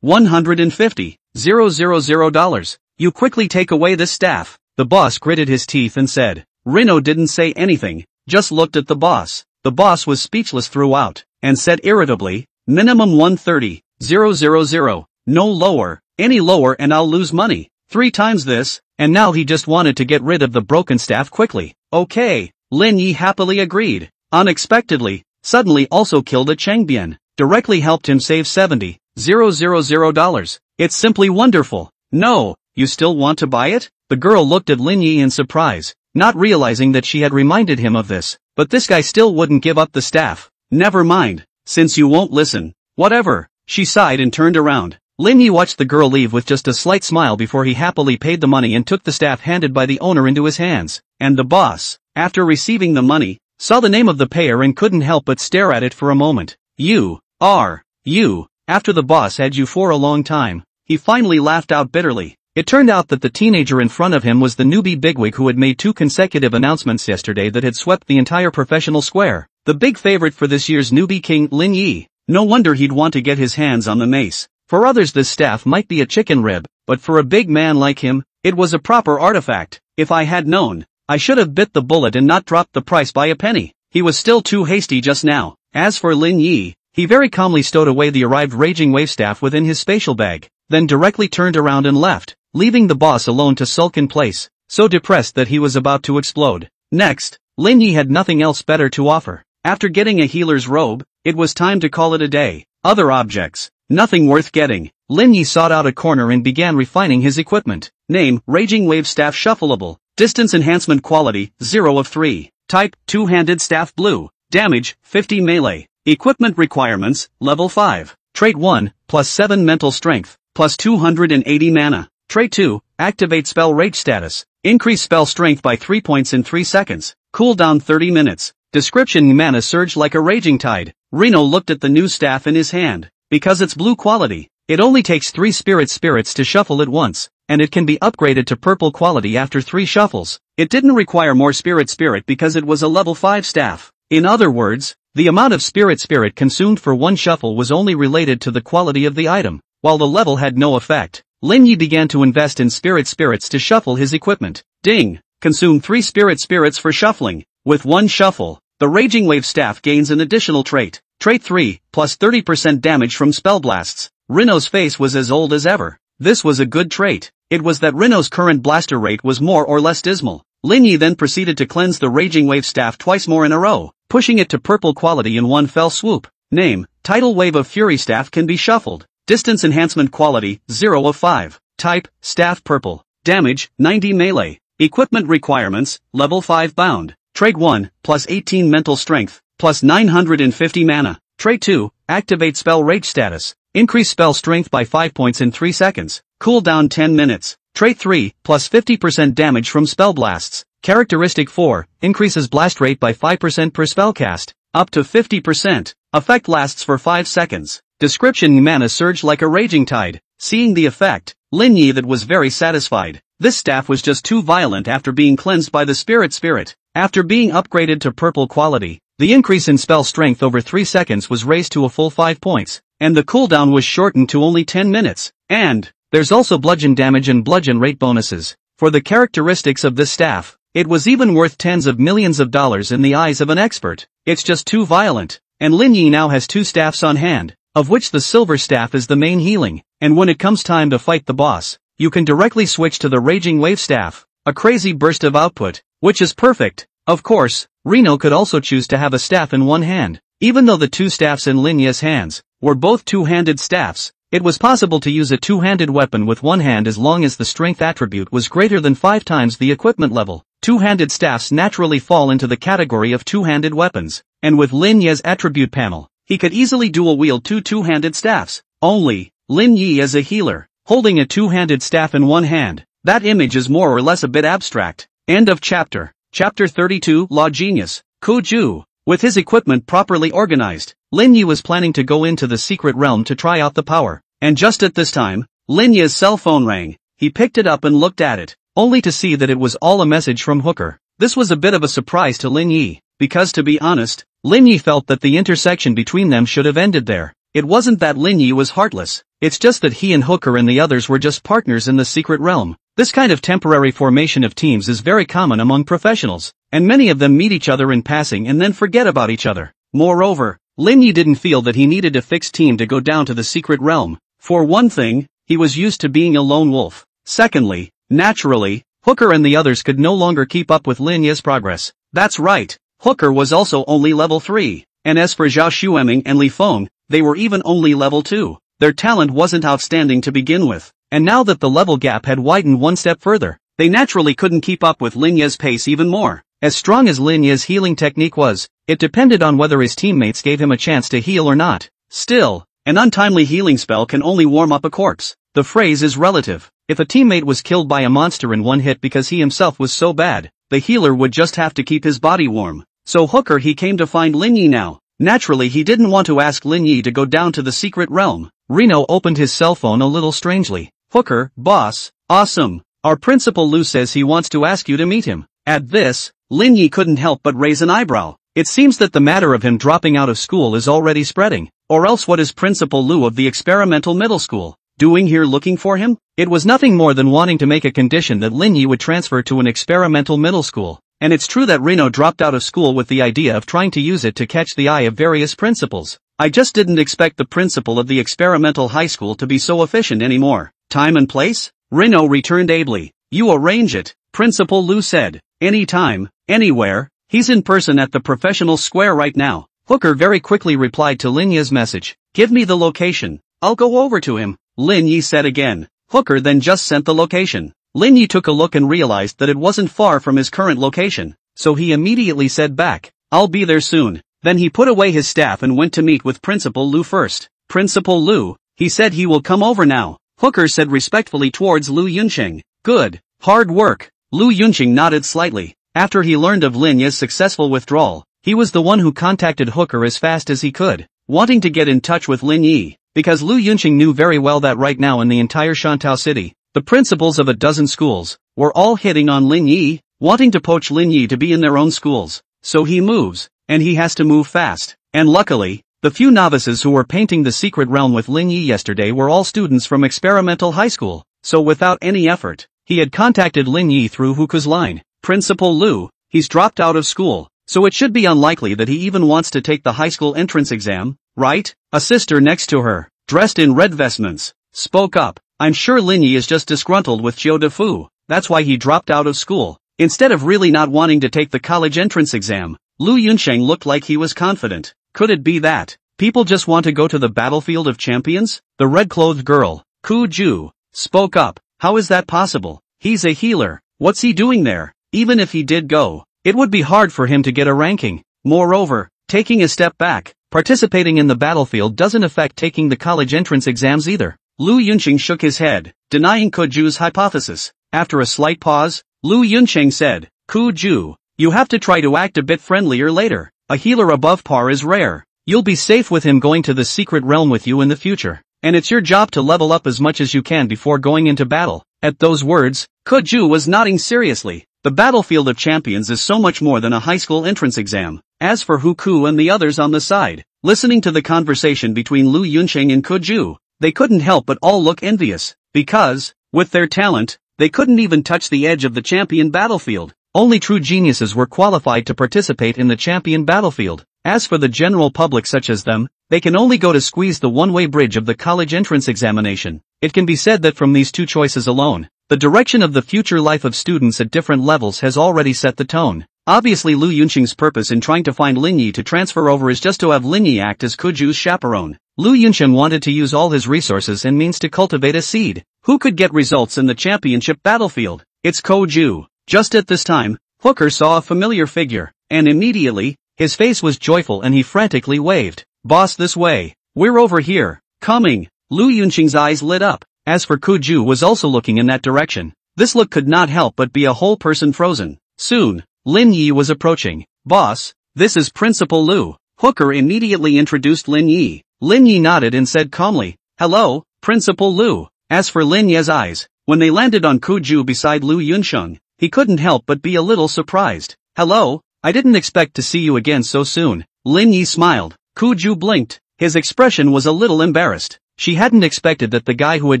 $150,000. You quickly take away this staff." The boss gritted his teeth and said. Reno didn't say anything, just looked at the boss. The boss was speechless throughout, and said irritably, "Minimum 130,000. No lower. Any lower and I'll lose money. 3 times this," and now he just wanted to get rid of the broken staff quickly. "Okay." Lin Yi happily agreed. Unexpectedly, suddenly also killed a Changbian, directly helped him save $70,000. It's simply wonderful. "No, you still want to buy it?" The girl looked at Lin Yi in surprise, not realizing that she had reminded him of this, but this guy still wouldn't give up the staff. "Never mind, since you won't listen. Whatever." She sighed and turned around. Lin Yi watched the girl leave with just a slight smile before he happily paid the money and took the staff handed by the owner into his hands. And the boss, after receiving the money, saw the name of the payer and couldn't help but stare at it for a moment. "You. After the boss had you for a long time," he finally laughed out bitterly. It turned out that the teenager in front of him was the newbie bigwig who had made 2 consecutive announcements yesterday that had swept the entire professional square. The big favorite for this year's newbie king, Lin Yi. No wonder he'd want to get his hands on the mace. For others this staff might be a chicken rib, but for a big man like him, it was a proper artifact. "If I had known, I should have bit the bullet and not dropped the price by a penny." He was still too hasty just now. As for Lin Yi, he very calmly stowed away the arrived Raging Wave staff within his spatial bag, then directly turned around and left, leaving the boss alone to sulk in place, so depressed that he was about to explode. Next, Lin Yi had nothing else better to offer. After getting a healer's robe, it was time to call it a day. Other objects, nothing worth getting. Lin Yi sought out a corner and began refining his equipment. Name, Raging Wave Staff Shuffleable. Distance enhancement quality, 0 of 3. Type, two-handed staff blue. Damage, 50 melee. Equipment requirements, level 5. Trait 1, plus 7 mental strength, plus 280 mana. Trait 2, activate spell rage status. Increase spell strength by 3 points in 3 seconds. Cooldown 30 minutes. Description: mana surge like a raging tide. Reno looked at the new staff in his hand. Because it's blue quality, it only takes 3 spirits to shuffle it once, and it can be upgraded to purple quality after 3 shuffles. It didn't require more spirit because it was a level 5 staff. In other words, the amount of spirit consumed for one shuffle was only related to the quality of the item, while the level had no effect. Lin Yi began to invest in spirits to shuffle his equipment. Ding! Consume 3 spirits for shuffling. With one shuffle, the Raging Wave staff gains an additional trait. Trait 3, plus 30% damage from spell blasts. Reno's face was as old as ever. This was a good trait. It was that Reno's current blaster rate was more or less dismal. Lin Yi then proceeded to cleanse the Raging Wave staff twice more in a row, pushing it to purple quality in one fell swoop. Name, Tidal Wave of Fury staff can be shuffled. Distance enhancement quality, 0 of 5. Type, staff purple. Damage, 90 melee. Equipment requirements, level 5 bound. Trait 1, plus 18 mental strength, plus 950 mana. Trait 2, activate spell rage status. Increase spell strength by 5 points in 3 seconds. Cooldown 10 minutes. Trait 3, plus 50% damage from spell blasts. Characteristic 4, increases blast rate by 5% per spellcast, up to 50%. Effect lasts for 5 seconds. Description: mana surged like a raging tide. Seeing the effect, Lin Yi that was very satisfied. This staff was just too violent after being cleansed by the spirit. After being upgraded to purple quality, the increase in spell strength over 3 seconds was raised to a full 5 points, and the cooldown was shortened to only 10 minutes. And there's also bludgeon damage and bludgeon rate bonuses. For the characteristics of this staff, it was even worth tens of millions of dollars in the eyes of an expert. It's just too violent. And Lin Yi now has 2 staffs on hand, of which the silver staff is the main healing, and when it comes time to fight the boss, you can directly switch to the Raging Wave staff, a crazy burst of output, which is perfect. Of course, Reno could also choose to have a staff in one hand. Even though the 2 staffs in Lin Yi's hands were both two-handed staffs, it was possible to use a two-handed weapon with one hand as long as the strength attribute was greater than 5 times the equipment level. Two-handed staffs naturally fall into the category of two-handed weapons, and with Lin Yi's attribute panel, he could easily dual-wield 2 two-handed staffs. Only, Lin Yi is a healer, holding a two-handed staff in one hand. That image is more or less a bit abstract. End of chapter. Chapter 32, Law Genius, Ku Ju. With his equipment properly organized, Lin Yi was planning to go into the secret realm to try out the power. And just at this time, Lin Yi's cell phone rang. He picked it up and looked at it, only to see that it was all a message from Hooker. This was a bit of a surprise to Lin Yi, because to be honest, Lin Yi felt that the intersection between them should have ended there. It wasn't that Lin Yi was heartless, it's just that he and Hooker and the others were just partners in the secret realm. This kind of temporary formation of teams is very common among professionals, and many of them meet each other in passing and then forget about each other. Moreover, Lin Yi didn't feel that he needed a fixed team to go down to the secret realm. For one thing, he was used to being a lone wolf. Secondly, naturally, Hooker and the others could no longer keep up with Lin Yi's progress. That's right, Hooker was also only level 3, and as for Zhao Xueming and Li Feng, they were even only level 2. Their talent wasn't outstanding to begin with, and now that the level gap had widened one step further, they naturally couldn't keep up with Lin Yi's pace even more. As strong as Lin Yi's healing technique was, it depended on whether his teammates gave him a chance to heal or not. Still, an untimely healing spell can only warm up a corpse. The phrase is relative. If a teammate was killed by a monster in one hit because he himself was so bad, the healer would just have to keep his body warm. So Hooker he came to find Lin Yi now. Naturally he didn't want to ask Lin Yi to go down to the secret realm. Reno opened his cell phone a little strangely. Hooker, boss, awesome. Our principal Lu says he wants to ask you to meet him. At this, Lin Yi couldn't help but raise an eyebrow. It seems that the matter of him dropping out of school is already spreading. Or else what is Principal Lu of the experimental middle school doing here looking for him? It was nothing more than wanting to make a condition that Lin Yi would transfer to an experimental middle school. And it's true that Reno dropped out of school with the idea of trying to use it to catch the eye of various principals. I just didn't expect the principal of the experimental high school to be so efficient anymore. Time and place? Reno returned ably. You arrange it, Principal Lu said. Any time, anywhere. He's in person at the professional square right now. Hooker very quickly replied to Lin Yi's message. Give me the location. I'll go over to him, Lin Yi said again. Hooker then just sent the location. Lin Yi took a look and realized that it wasn't far from his current location, so he immediately said back, I'll be there soon. Then he put away his staff and went to meet with Principal Lu first. Principal Lu, he said he will come over now. Hooker said respectfully towards Lu Yunqing. Good, hard work. Lu Yunqing nodded slightly. After he learned of Lin Yi's successful withdrawal, he was the one who contacted Hooker as fast as he could, wanting to get in touch with Lin Yi, because Lu Yunqing knew very well that right now in the entire Shantou City, the principals of a dozen schools were all hitting on Lin Yi, wanting to poach Lin Yi to be in their own schools. So he moves, and he has to move fast. And luckily, the few novices who were painting the secret realm with Lin Yi yesterday were all students from experimental high school, so without any effort, he had contacted Lin Yi through Hooker's line. Principal Lu, he's dropped out of school, so it should be unlikely that he even wants to take the high school entrance exam, right? A sister next to her, dressed in red vestments, spoke up. I'm sure Lin Yi is just disgruntled with Chiu Defu, that's why he dropped out of school. Instead of really not wanting to take the college entrance exam, Lu Yunsheng looked like he was confident. Could it be that people just want to go to the battlefield of champions? The red-clothed girl, Ku Ju, spoke up. How is that possible? He's a healer. What's he doing there? Even if he did go, it would be hard for him to get a ranking. Moreover, taking a step back, participating in the battlefield doesn't affect taking the college entrance exams either. Lu Yunqing shook his head, denying Kuju's hypothesis. After a slight pause, Lu Yunqing said, Kuju, you have to try to act a bit friendlier later. A healer above par is rare. You'll be safe with him going to the secret realm with you in the future. And it's your job to level up as much as you can before going into battle. At those words, Kuju was nodding seriously. The battlefield of champions is so much more than a high school entrance exam. As for Huku and the others on the side, listening to the conversation between Lu Yunqing and Kuju, they couldn't help but all look envious. Because, with their talent, they couldn't even touch the edge of the champion battlefield. Only true geniuses were qualified to participate in the champion battlefield. As for the general public such as them, they can only go to squeeze the one-way bridge of the college entrance examination. It can be said that from these two choices alone, the direction of the future life of students at different levels has already set the tone. Obviously Lu Yunqing's purpose in trying to find Lin Yi to transfer over is just to have Lin Yi act as Kuju's chaperone. Lu Yunqing wanted to use all his resources and means to cultivate a seed who could get results in the championship battlefield. It's Kuju. Just at this time, Hooker saw a familiar figure, and immediately, his face was joyful and he frantically waved. Boss, this way. We're over here. Coming. Lu Yunqing's eyes lit up. As for Kuju was also looking in that direction. This look could not help but be a whole person frozen. Soon, Lin Yi was approaching. Boss, this is Principal Lu. Hooker immediately introduced Lin Yi. Lin Yi nodded and said calmly, Hello, Principal Lu. As for Lin Yi's eyes, when they landed on Kuju beside Lu Yunqing, he couldn't help but be a little surprised. Hello, I didn't expect to see you again so soon. Lin Yi smiled. Kuju blinked. His expression was a little embarrassed. She hadn't expected that the guy who had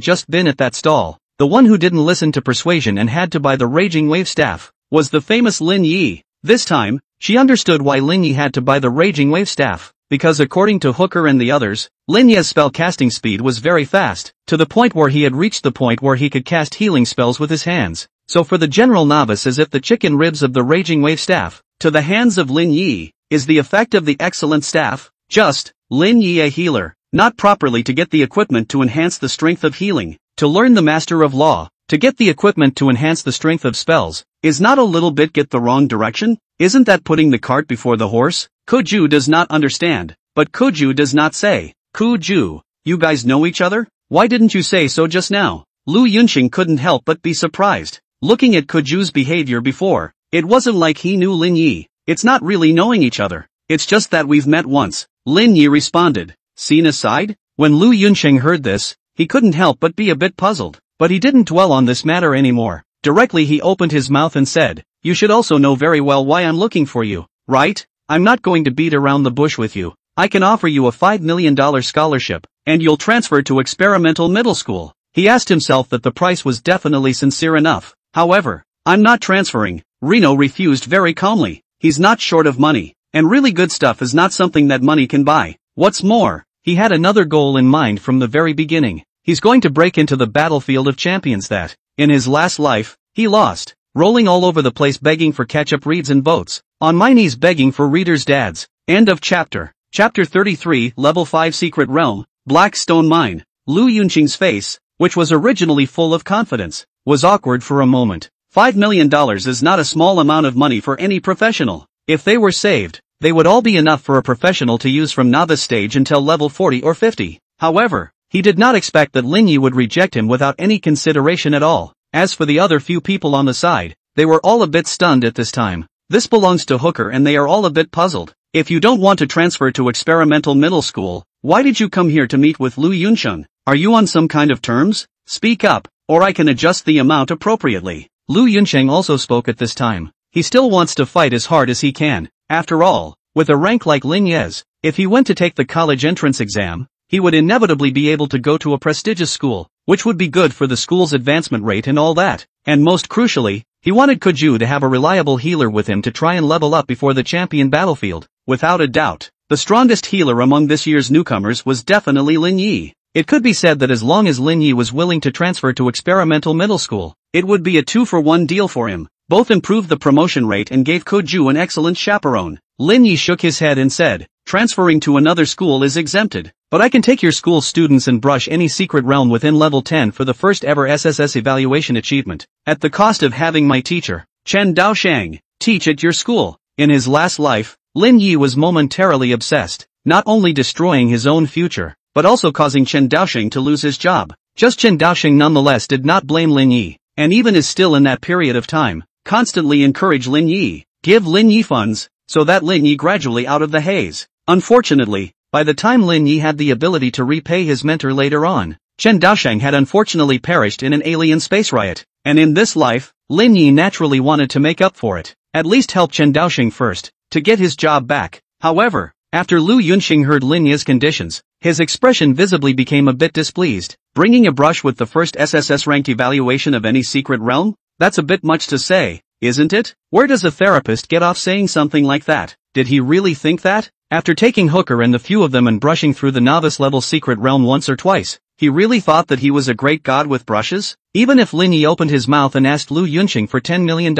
just been at that stall, the one who didn't listen to persuasion and had to buy the Raging Wave staff, was the famous Lin Yi. This time, she understood why Lin Yi had to buy the Raging Wave staff, because according to Hooker and the others, Lin Yi's spell casting speed was very fast, to the point where he had reached the point where he could cast healing spells with his hands. So for the general novice, as if the chicken ribs of the Raging Wave staff, to the hands of Lin Yi, is the effect of the excellent staff. Just, Lin Yi a healer, not properly to get the equipment to enhance the strength of healing, to learn the Master of Law, to get the equipment to enhance the strength of spells, is not a little bit get the wrong direction? Isn't that putting the cart before the horse? Kuju does not understand, but Kuju does not say, Kuju, you guys know each other? Why didn't you say so just now? Lu Yunqing couldn't help but be surprised. Looking at Kuju's behavior before, it wasn't like he knew Lin Yi. It's not really knowing each other. It's just that we've met once. Lin Yi responded. Scene aside? When Lu Yunqing heard this, he couldn't help but be a bit puzzled. But he didn't dwell on this matter anymore. Directly he opened his mouth and said, You should also know very well why I'm looking for you, right? I'm not going to beat around the bush with you. I can offer you a $5 million scholarship, and you'll transfer to experimental middle school. He asked himself that the price was definitely sincere enough. However, I'm not transferring. Reno refused very calmly. He's not short of money, and really good stuff is not something that money can buy. What's more, he had another goal in mind from the very beginning. He's going to break into the battlefield of champions that, in his last life, he lost, rolling all over the place begging for catch-up reads and votes, on my knees begging for readers' dads. End of chapter. Chapter 33, Level 5 Secret Realm, Black Stone Mine. Lu Yunqing's face, which was originally full of confidence, was awkward for a moment. $5 million is not a small amount of money for any professional. If they were saved, they would all be enough for a professional to use from novice stage until level 40 or 50. However, he did not expect that Lin Yi would reject him without any consideration at all. As for the other few people on the side, they were all a bit stunned at this time. This belongs to Hooker and they are all a bit puzzled. If you don't want to transfer to experimental middle school, why did you come here to meet with Lu Yunqing? Are you on some kind of terms? Speak up, or I can adjust the amount appropriately. Lu Yunqing also spoke at this time. He still wants to fight as hard as he can. After all, with a rank like Lin Yi's, if he went to take the college entrance exam, he would inevitably be able to go to a prestigious school, which would be good for the school's advancement rate and all that. And most crucially, he wanted Kuju to have a reliable healer with him to try and level up before the champion battlefield. Without a doubt, the strongest healer among this year's newcomers was definitely Lin Yi. It could be said that as long as Lin Yi was willing to transfer to experimental middle school, it would be a 2-for-1 deal for him. Both improved the promotion rate and gave Kuju an excellent chaperone. Lin Yi shook his head and said, Transferring to another school is exempted, but I can take your school students and brush any secret realm within level 10 for the first ever SSS evaluation achievement, at the cost of having my teacher, Chen Daoshang, teach at your school. In his last life, Lin Yi was momentarily obsessed, not only destroying his own future, but also causing Chen Daoshang to lose his job. Just Chen Daosheng nonetheless did not blame Lin Yi, and even is still in that period of time, constantly encourage Lin Yi, give Lin Yi funds, so that Lin Yi gradually out of the haze. Unfortunately, by the time Lin Yi had the ability to repay his mentor later on, Chen Daosheng had unfortunately perished in an alien space riot, and in this life, Lin Yi naturally wanted to make up for it, at least help Chen Daosheng first, to get his job back. However, after Lu Yunxing heard Lin Yi's conditions, his expression visibly became a bit displeased. Bringing a brush with the first SSS-ranked evaluation of any secret realm? That's a bit much to say, isn't it? Where does a therapist get off saying something like that? Did he really think that? After taking Hooker and the few of them and brushing through the novice-level secret realm once or twice, he really thought that he was a great god with brushes? Even if Lin Yi opened his mouth and asked Lu Yunxing for $10 million,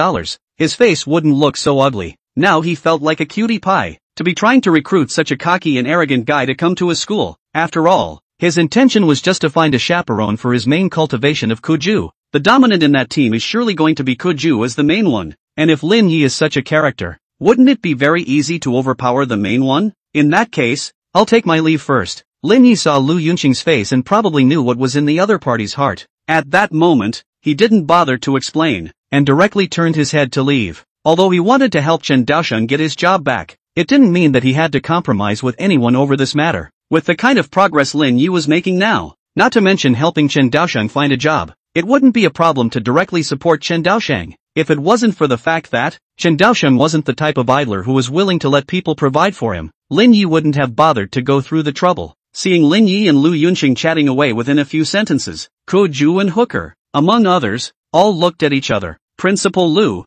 his face wouldn't look so ugly. Now he felt like a cutie pie, to be trying to recruit such a cocky and arrogant guy to come to his school. After all, his intention was just to find a chaperone for his main cultivation of Kuju. The dominant in that team is surely going to be Kuju as the main one, and if Lin Yi is such a character, wouldn't it be very easy to overpower the main one? In that case, I'll take my leave first. Lin Yi saw Lu Yunxing's face and probably knew what was in the other party's heart. At that moment, he didn't bother to explain, and directly turned his head to leave. Although he wanted to help Chen Daosheng get his job back, it didn't mean that he had to compromise with anyone over this matter. With the kind of progress Lin Yi was making now, not to mention helping Chen Daosheng find a job, it wouldn't be a problem to directly support Chen Daosheng, if it wasn't for the fact that Chen Daosheng wasn't the type of idler who was willing to let people provide for him. Lin Yi wouldn't have bothered to go through the trouble. Seeing Lin Yi and Lu Yunxing chatting away within a few sentences, Kuju and Hooker, among others, all looked at each other. Principal Lu,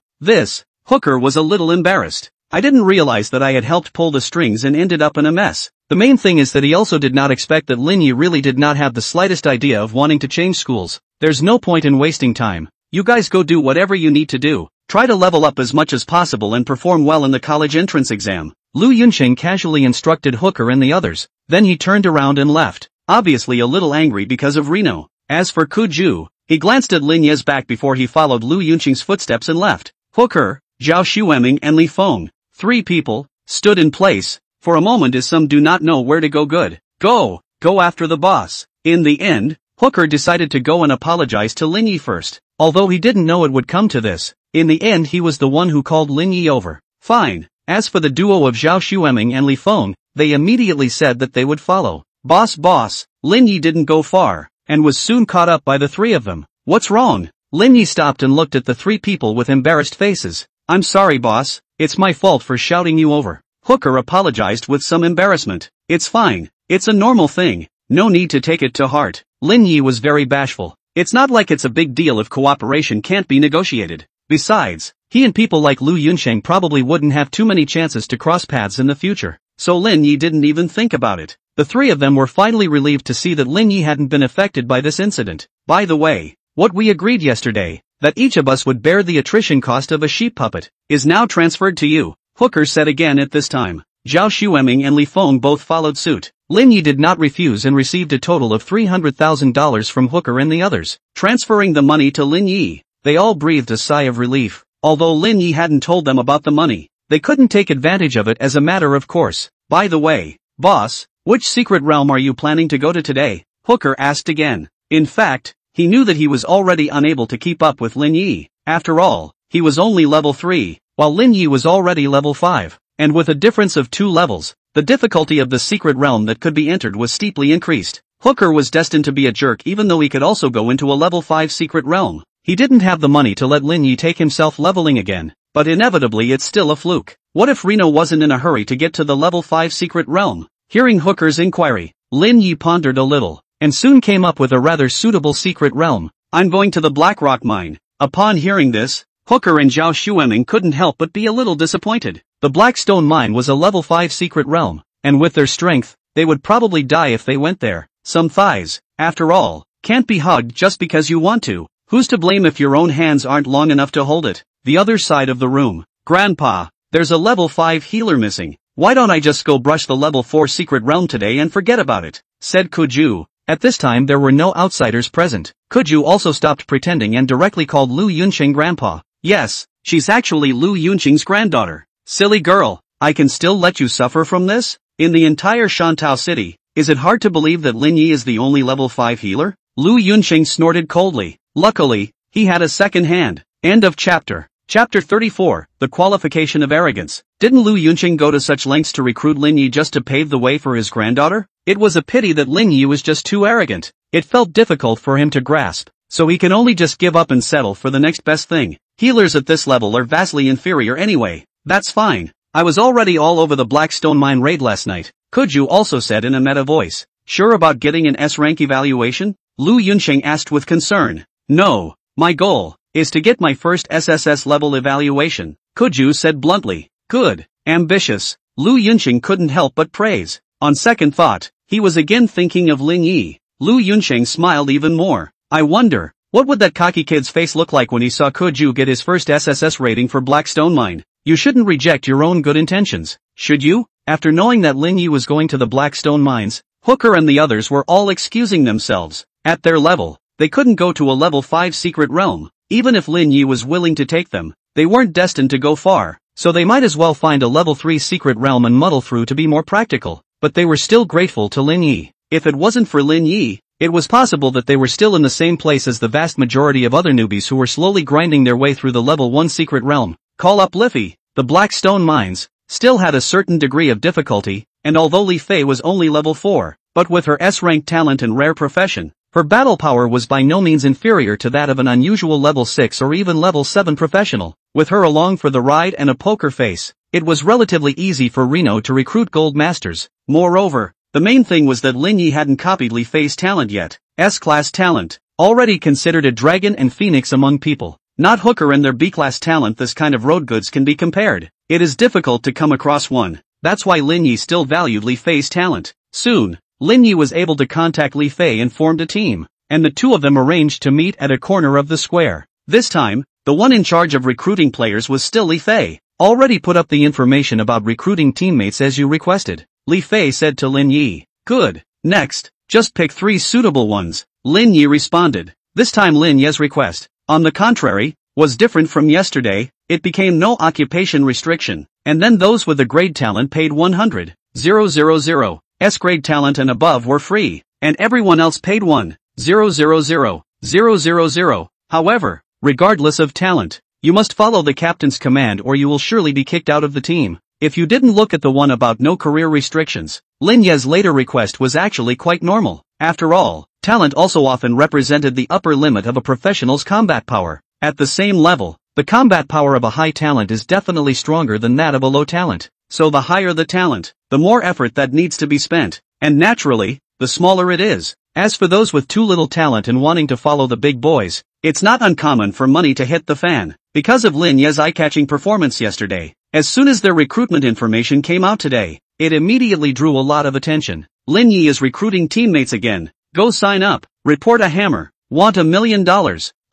Hooker was a little embarrassed. I didn't realize that I had helped pull the strings and ended up in a mess. The main thing is that he also did not expect that Lin Yi really did not have the slightest idea of wanting to change schools. There's no point in wasting time. You guys go do whatever you need to do. Try to level up as much as possible and perform well in the college entrance exam. Lu Yunxing casually instructed Hooker and the others. Then he turned around and left, obviously a little angry because of Reno. As for Kuju, he glanced at Lin Yi's back before he followed Lu Yunxing's footsteps and left. Hooker, Zhao Xueming and Li Feng, three people, stood in place, for a moment as some do not know where to go. Good. Go after the boss. In the end, Hooker decided to go and apologize to Lin Yi first, although he didn't know it would come to this. In the end he was the one who called Lin Yi over. Fine. As for the duo of Zhao Xueming and Li Feng, they immediately said that they would follow. Boss, Lin Yi didn't go far, and was soon caught up by the three of them. What's wrong? Lin Yi stopped and looked at the three people with embarrassed faces. I'm sorry boss, it's my fault for shouting you over. Hooker apologized with some embarrassment. It's fine, it's a normal thing, no need to take it to heart. Lin Yi was very bashful. It's not like it's a big deal if cooperation can't be negotiated. Besides, he and people like Lu Yunxing probably wouldn't have too many chances to cross paths in the future, so Lin Yi didn't even think about it. The three of them were finally relieved to see that Lin Yi hadn't been affected by this incident. By the way, what we agreed yesterday, that each of us would bear the attrition cost of a sheep puppet, is now transferred to you, Hooker said again at this time. Zhao Xueming and Li Feng both followed suit. Lin Yi did not refuse and received a total of $300,000 from Hooker and the others. Transferring the money to Lin Yi, they all breathed a sigh of relief. Although Lin Yi hadn't told them about the money, they couldn't take advantage of it as a matter of course. By the way, boss, which secret realm are you planning to go to today? Hooker asked again. In fact, he knew that he was already unable to keep up with Lin Yi. After all, he was only level 3, while Lin Yi was already level 5. And with a difference of 2 levels, the difficulty of the secret realm that could be entered was steeply increased. Hooker was destined to be a jerk even though he could also go into a level 5 secret realm. He didn't have the money to let Lin Yi take himself leveling again, but inevitably it's still a fluke. What if Reno wasn't in a hurry to get to the level 5 secret realm? Hearing Hooker's inquiry, Lin Yi pondered a little, and soon came up with a rather suitable secret realm. I'm going to the Black Rock Mine. Upon hearing this, Hooker and Zhao Xueming couldn't help but be a little disappointed. The Blackstone Mine was a level 5 secret realm, and with their strength, they would probably die if they went there. Some thighs, after all, can't be hugged just because you want to. Who's to blame if your own hands aren't long enough to hold it? The other side of the room. Grandpa, there's a level 5 healer missing. Why don't I just go brush the level 4 secret realm today and forget about it? Said Kuju. At this time there were no outsiders present. Kuju also stopped pretending and directly called Lu Yunxing grandpa. Yes, she's actually Lu Yunxing's granddaughter. Silly girl, I can still let you suffer from this? In the entire Shantou city, is it hard to believe that Lin Yi is the only level 5 healer? Lu Yunqing snorted coldly. Luckily, he had a second hand. End of chapter. Chapter 34, The Qualification of Arrogance. Didn't Lu Yunqing go to such lengths to recruit Lin Yi just to pave the way for his granddaughter? It was a pity that Lin Yi was just too arrogant. It felt difficult for him to grasp, so he can only just give up and settle for the next best thing. Healers at this level are vastly inferior anyway. That's fine. I was already all over the Blackstone Mine raid last night, Kuju also said in a meta voice. Sure about getting an S-rank evaluation? Lu Yunqing asked with concern. No, my goal is to get my first SSS level evaluation, Kuju said bluntly. Good. Ambitious. Lu Yunqing couldn't help but praise. On second thought, he was again thinking of Lin Yi. Lu Yunqing smiled even more. I wonder, what would that cocky kid's face look like when he saw Kuju get his first SSS rating for Blackstone Mine? You shouldn't reject your own good intentions, should you? After knowing that Lin Yi was going to the Blackstone Mines, Hooker and the others were all excusing themselves. At their level, they couldn't go to a level 5 secret realm. Even if Lin Yi was willing to take them, they weren't destined to go far, so they might as well find a level 3 secret realm and muddle through to be more practical. But they were still grateful to Lin Yi. If it wasn't for Lin Yi, it was possible that they were still in the same place as the vast majority of other newbies who were slowly grinding their way through the level 1 secret realm. Call up Liffey. The Blackstone Mines still had a certain degree of difficulty, and although Li Fei was only level 4, but with her S-rank talent and rare profession, her battle power was by no means inferior to that of an unusual level 6 or even level 7 professional. With her along for the ride and a poker face, it was relatively easy for Reno to recruit gold masters. Moreover, the main thing was that Lin Yi hadn't copied Li Fei's talent yet. S-class talent, already considered a dragon and phoenix among people. Not Hooker and their B-class talent. This kind of road goods can be compared. It is difficult to come across one. That's why Lin Yi still valued Li Fei's talent. Soon, Lin Yi was able to contact Li Fei and formed a team, and the two of them arranged to meet at a corner of the square. This time, the one in charge of recruiting players was still Li Fei. Already put up the information about recruiting teammates as you requested, Li Fei said to Lin Yi. Good. Next, just pick 3 suitable ones. Lin Yi responded. This time Lin Yi's request, on the contrary, was different from yesterday. It became no occupation restriction, and then those with the grade talent paid 100,000 S-grade talent and above were free, and everyone else paid 100,000. However, regardless of talent, you must follow the captain's command or you will surely be kicked out of the team. If you didn't look at the one about no career restrictions, Lin Yi's later request was actually quite normal. After all, talent also often represented the upper limit of a professional's combat power. At the same level, the combat power of a high talent is definitely stronger than that of a low talent. So the higher the talent, the more effort that needs to be spent, and naturally, the smaller it is. As for those with too little talent and wanting to follow the big boys, it's not uncommon for money to hit the fan. Because of Lin Yi's eye-catching performance yesterday, as soon as their recruitment information came out today, it immediately drew a lot of attention. Lin Yi is recruiting teammates again. Go sign up. Report a hammer. Want $1 million.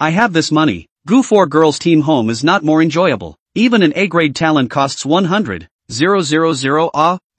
I have this money. Go 4 girls team home is not more enjoyable. Even an A-grade talent costs 100,000.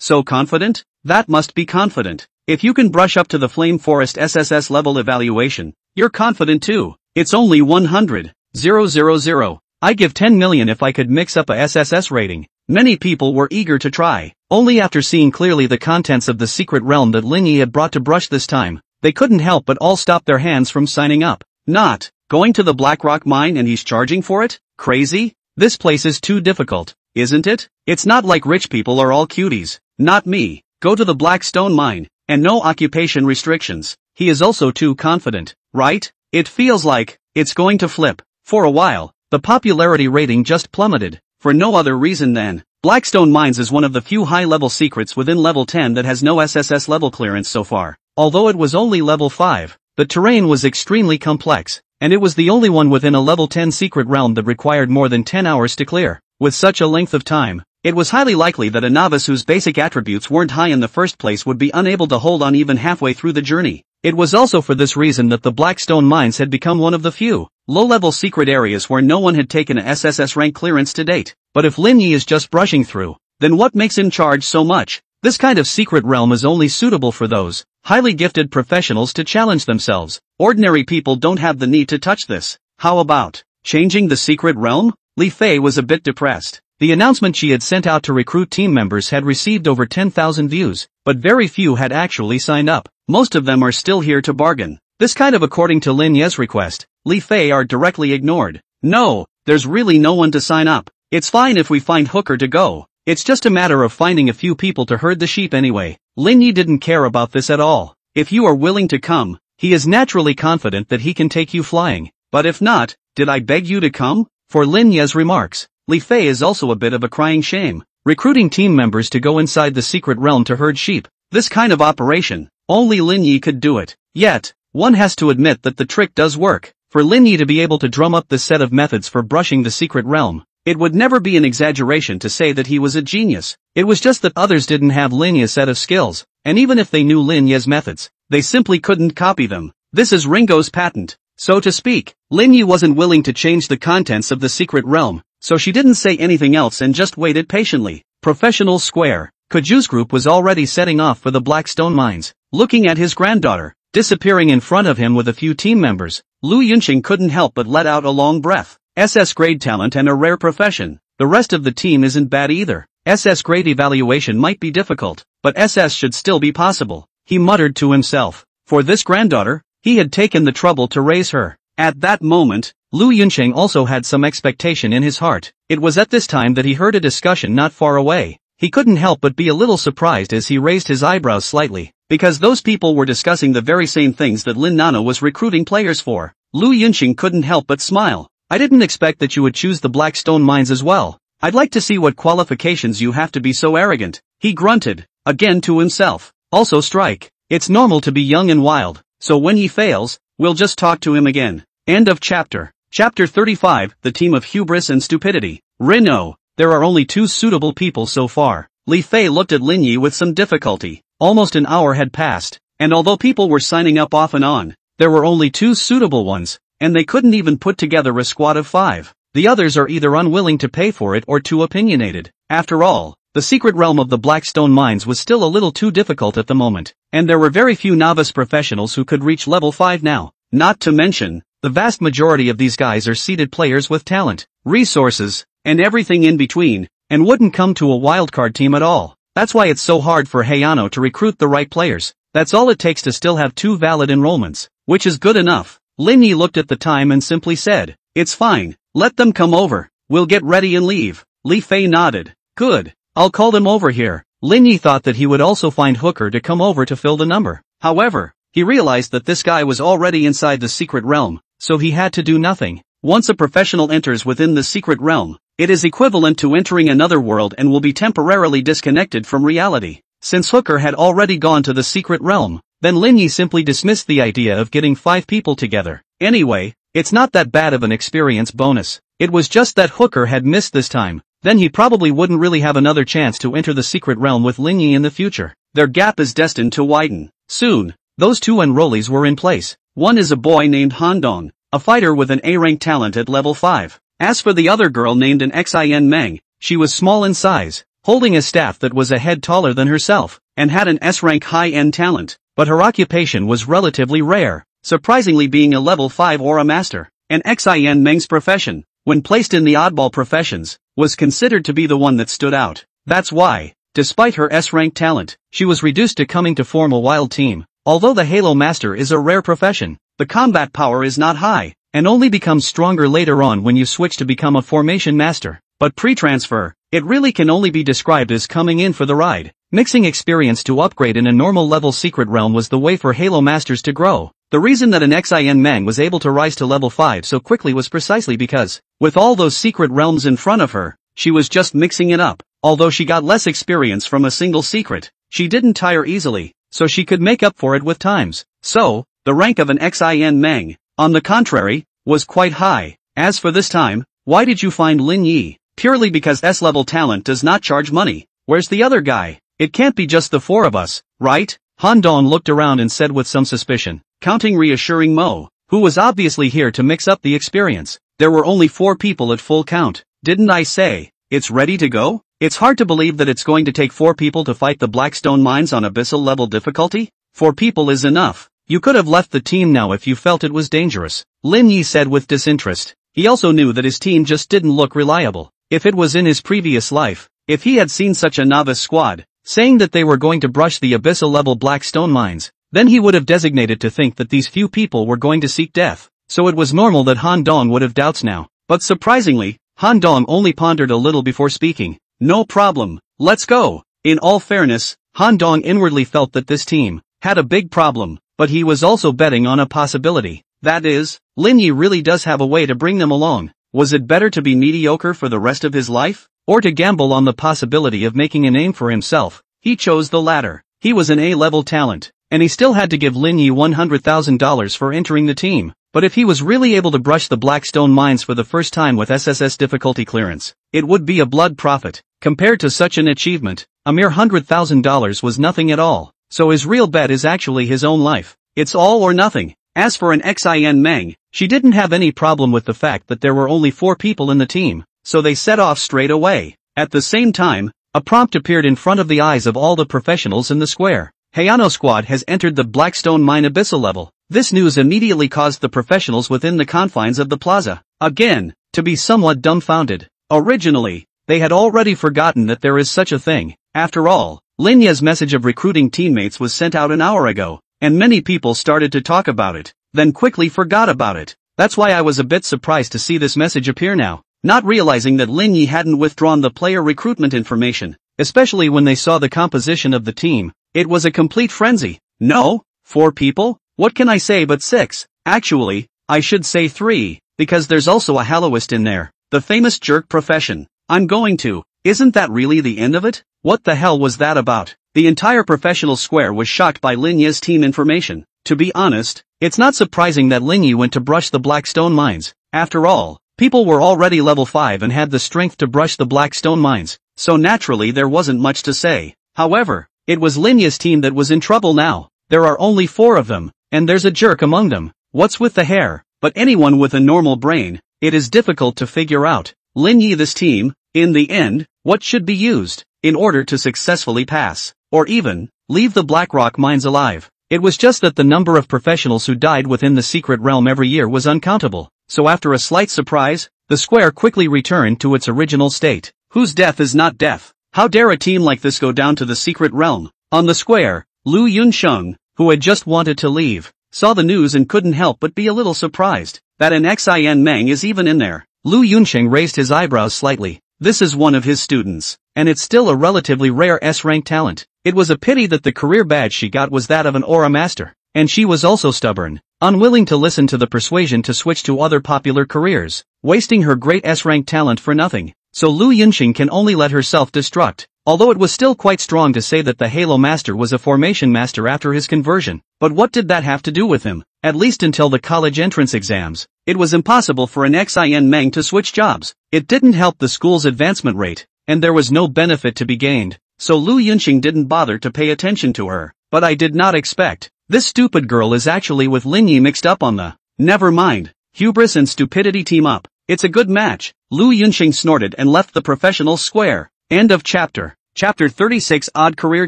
So confident? That must be confident. If you can brush up to the Flame Forest SSS level evaluation, you're confident too. It's only 100,000. I give 10 million if I could mix up a SSS rating. Many people were eager to try. Only after seeing clearly the contents of the secret realm that Lin Yi had brought to brush this time, they couldn't help but all stop their hands from signing up. Not going to the Blackrock mine and he's charging for it? Crazy? This place is too difficult, isn't it? It's not like rich people are all cuties. Not me. Go to the Blackstone mine, and no occupation restrictions. He is also too confident, right? It feels like it's going to flip. For a while, the popularity rating just plummeted, for no other reason than Blackstone Mines is one of the few high-level secrets within level 10 that has no SSS level clearance so far. Although it was only level 5, the terrain was extremely complex, and it was the only one within a level 10 secret realm that required more than 10 hours to clear. With such a length of time, it was highly likely that a novice whose basic attributes weren't high in the first place would be unable to hold on even halfway through the journey. It was also for this reason that the Blackstone Mines had become one of the few low-level secret areas where no one had taken a SSS rank clearance to date. But if Lin Yi is just brushing through, then what makes him charge so much? This kind of secret realm is only suitable for those highly gifted professionals to challenge themselves. Ordinary people don't have the need to touch this. How about changing the secret realm? Li Fei was a bit depressed. The announcement she had sent out to recruit team members had received over 10,000 views, but very few had actually signed up. Most of them are still here to bargain. This kind of according to Lin Ye's request, Li Fei are directly ignored. No, there's really no one to sign up. It's fine if we find Hooker to go. It's just a matter of finding a few people to herd the sheep anyway. Lin Yi didn't care about this at all. If you are willing to come, he is naturally confident that he can take you flying. But if not, did I beg you to come? For Lin Ye's remarks, Li Fei is also a bit of a crying shame. Recruiting team members to go inside the secret realm to herd sheep. This kind of operation, only Lin Yi could do it. Yet, one has to admit that the trick does work. For Lin Yi to be able to drum up this set of methods for brushing the secret realm, it would never be an exaggeration to say that he was a genius. It was just that others didn't have Lin Ye's set of skills, and even if they knew Lin Ye's methods, they simply couldn't copy them. This is Ringo's patent, so to speak. Lin Yi wasn't willing to change the contents of the secret realm, so she didn't say anything else and just waited patiently. Professional Square. Kuju's group was already setting off for the Blackstone mines. Looking at his granddaughter, disappearing in front of him with a few team members, Lu Yunqing couldn't help but let out a long breath. SS grade talent and a rare profession. The rest of the team isn't bad either. SS grade evaluation might be difficult, but SS should still be possible, he muttered to himself. For this granddaughter, he had taken the trouble to raise her. At that moment, Lu Yunqing also had some expectation in his heart. It was at this time that he heard a discussion not far away. He couldn't help but be a little surprised as he raised his eyebrows slightly, because those people were discussing the very same things that Lin Nana was recruiting players for. Lu Yunqing couldn't help but smile. I didn't expect that you would choose the Blackstone mines as well. I'd like to see what qualifications you have to be so arrogant. He grunted, again to himself. Also strike. It's normal to be young and wild, so when he fails, we'll just talk to him again. End of chapter. Chapter 35, The Team of Hubris and Stupidity. Renault. There are only 2 suitable people so far. Li Fei looked at Lin Yi with some difficulty. Almost an hour had passed, and although people were signing up off and on, there were only 2 suitable ones, and they couldn't even put together a squad of 5. The others are either unwilling to pay for it or too opinionated. After all, the secret realm of the Blackstone mines was still a little too difficult at the moment, and there were very few novice professionals who could reach level 5 now. Not to mention, the vast majority of these guys are seeded players with talent, resources, and everything in between, and wouldn't come to a wildcard team at all. That's why it's so hard for Hayano to recruit the right players. That's all it takes to still have 2 valid enrollments, which is good enough. Lin Yi looked at the time and simply said, "It's fine, let them come over, we'll get ready and leave." Li Fei nodded. "Good, I'll call them over here." Lin Yi thought that he would also find Hooker to come over to fill the number. However, he realized that this guy was already inside the secret realm, so he had to do nothing. Once a professional enters within the secret realm, it is equivalent to entering another world and will be temporarily disconnected from reality. Since Hooker had already gone to the secret realm, then Lin Yi simply dismissed the idea of getting 5 people together. Anyway, it's not that bad of an experience bonus. It was just that Hooker had missed this time. Then he probably wouldn't really have another chance to enter the secret realm with Lin Yi in the future. Their gap is destined to widen. Soon, those 2 enrollees were in place. One is a boy named Han Dong, a fighter with an A-rank talent at level 5. As for the other girl named an Xin Meng, she was small in size, holding a staff that was a head taller than herself, and had an S-rank high-end talent, but her occupation was relatively rare, surprisingly being a level 5 aura master. And Xin Meng's profession, when placed in the oddball professions, was considered to be the one that stood out. That's why, despite her S-rank talent, she was reduced to coming to form a wild team. Although the Halo Master is a rare profession, the combat power is not high, and only becomes stronger later on when you switch to become a Formation Master. But pre-transfer, it really can only be described as coming in for the ride. Mixing experience to upgrade in a normal level secret realm was the way for Halo Masters to grow. The reason that an Xin Meng was able to rise to level 5 so quickly was precisely because, with all those secret realms in front of her, she was just mixing it up. Although she got less experience from a single secret, she didn't tire easily, so she could make up for it with times. So, the rank of an Xin Meng, on the contrary, was quite high. As for this time, why did you find Lin Yi? Purely because S-level talent does not charge money. Where's the other guy? It can't be just the 4 of us, right? Han Dong looked around and said with some suspicion, counting reassuring Mo, who was obviously here to mix up the experience. There were only 4 people at full count. Didn't I say, it's ready to go? It's hard to believe that it's going to take 4 people to fight the Blackstone mines on abyssal level difficulty? 4 people is enough. You could have left the team now if you felt it was dangerous, Lin Yi said with disinterest. He also knew that his team just didn't look reliable. If it was in his previous life, if he had seen such a novice squad, saying that they were going to brush the abyssal level Blackstone mines, then he would have designated to think that these few people were going to seek death, so it was normal that Han Dong would have doubts now. But surprisingly, Han Dong only pondered a little before speaking. No problem, let's go. In all fairness, Han Dong inwardly felt that this team had a big problem, but he was also betting on a possibility. That is, Lin Yi really does have a way to bring them along. Was it better to be mediocre for the rest of his life, or to gamble on the possibility of making a name for himself? He chose the latter. He was an A-level talent, and he still had to give Lin Yi $100,000 for entering the team. But if he was really able to brush the Blackstone mines for the first time with SSS difficulty clearance, it would be a blood profit. Compared to such an achievement, a mere $100,000 was nothing at all. So his real bet is actually his own life. It's all or nothing. As for an Xin Meng, she didn't have any problem with the fact that there were only 4 people in the team, so they set off straight away. At the same time, a prompt appeared in front of the eyes of all the professionals in the square. Hayano Squad has entered the Blackstone Mine Abyssal level. This news immediately caused the professionals within the confines of the plaza, again, to be somewhat dumbfounded. Originally, they had already forgotten that there is such a thing. After all, Lin Yi's message of recruiting teammates was sent out an hour ago, and many people started to talk about it, then quickly forgot about it. That's why I was a bit surprised to see this message appear now, not realizing that Lin Yi hadn't withdrawn the player recruitment information, especially when they saw the composition of the team. It was a complete frenzy. No? 4 people? What can I say but 6? Actually, I should say 3, because there's also a Hallowist in there. The famous jerk profession. I'm going to. Isn't that really the end of it? What the hell was that about? The entire professional square was shocked by Lin Yi's team information. To be honest, it's not surprising that Lin Yi went to brush the Blackstone mines. After all, people were already level 5 and had the strength to brush the Blackstone mines, so naturally there wasn't much to say. However, it was Lin Yi's team that was in trouble now. There are only 4 of them, and there's a jerk among them. What's with the hair? But anyone with a normal brain, it is difficult to figure out. Lin Yi, this team, in the end, what should be used in order to successfully pass, or even leave the Blackrock mines alive? It was just that the number of professionals who died within the secret realm every year was uncountable, so after a slight surprise, the square quickly returned to its original state. Whose death is not death? How dare a team like this go down to the secret realm? On the square, Lu Yunsheng, who had just wanted to leave, saw the news and couldn't help but be a little surprised that an Xin Meng is even in there. Lu Yunsheng raised his eyebrows slightly. This is one of his students, and it's still a relatively rare S-rank talent. It was a pity that the career badge she got was that of an Aura Master, and she was also stubborn, unwilling to listen to the persuasion to switch to other popular careers, wasting her great S-rank talent for nothing. So Lu Yunsheng can only let herself destruct, although it was still quite strong to say that the Halo Master was a formation master after his conversion. But what did that have to do with him? At least until the college entrance exams, it was impossible for an Xin Meng to switch jobs. It didn't help the school's advancement rate, and there was no benefit to be gained, so Lu Yunsheng didn't bother to pay attention to her. But I did not expect. This stupid girl is actually with Lin Yi mixed up on the. Never mind. Hubris and stupidity team up. It's a good match. Lu Yunsheng snorted and left the professional square. End of chapter. Chapter 36 Odd Career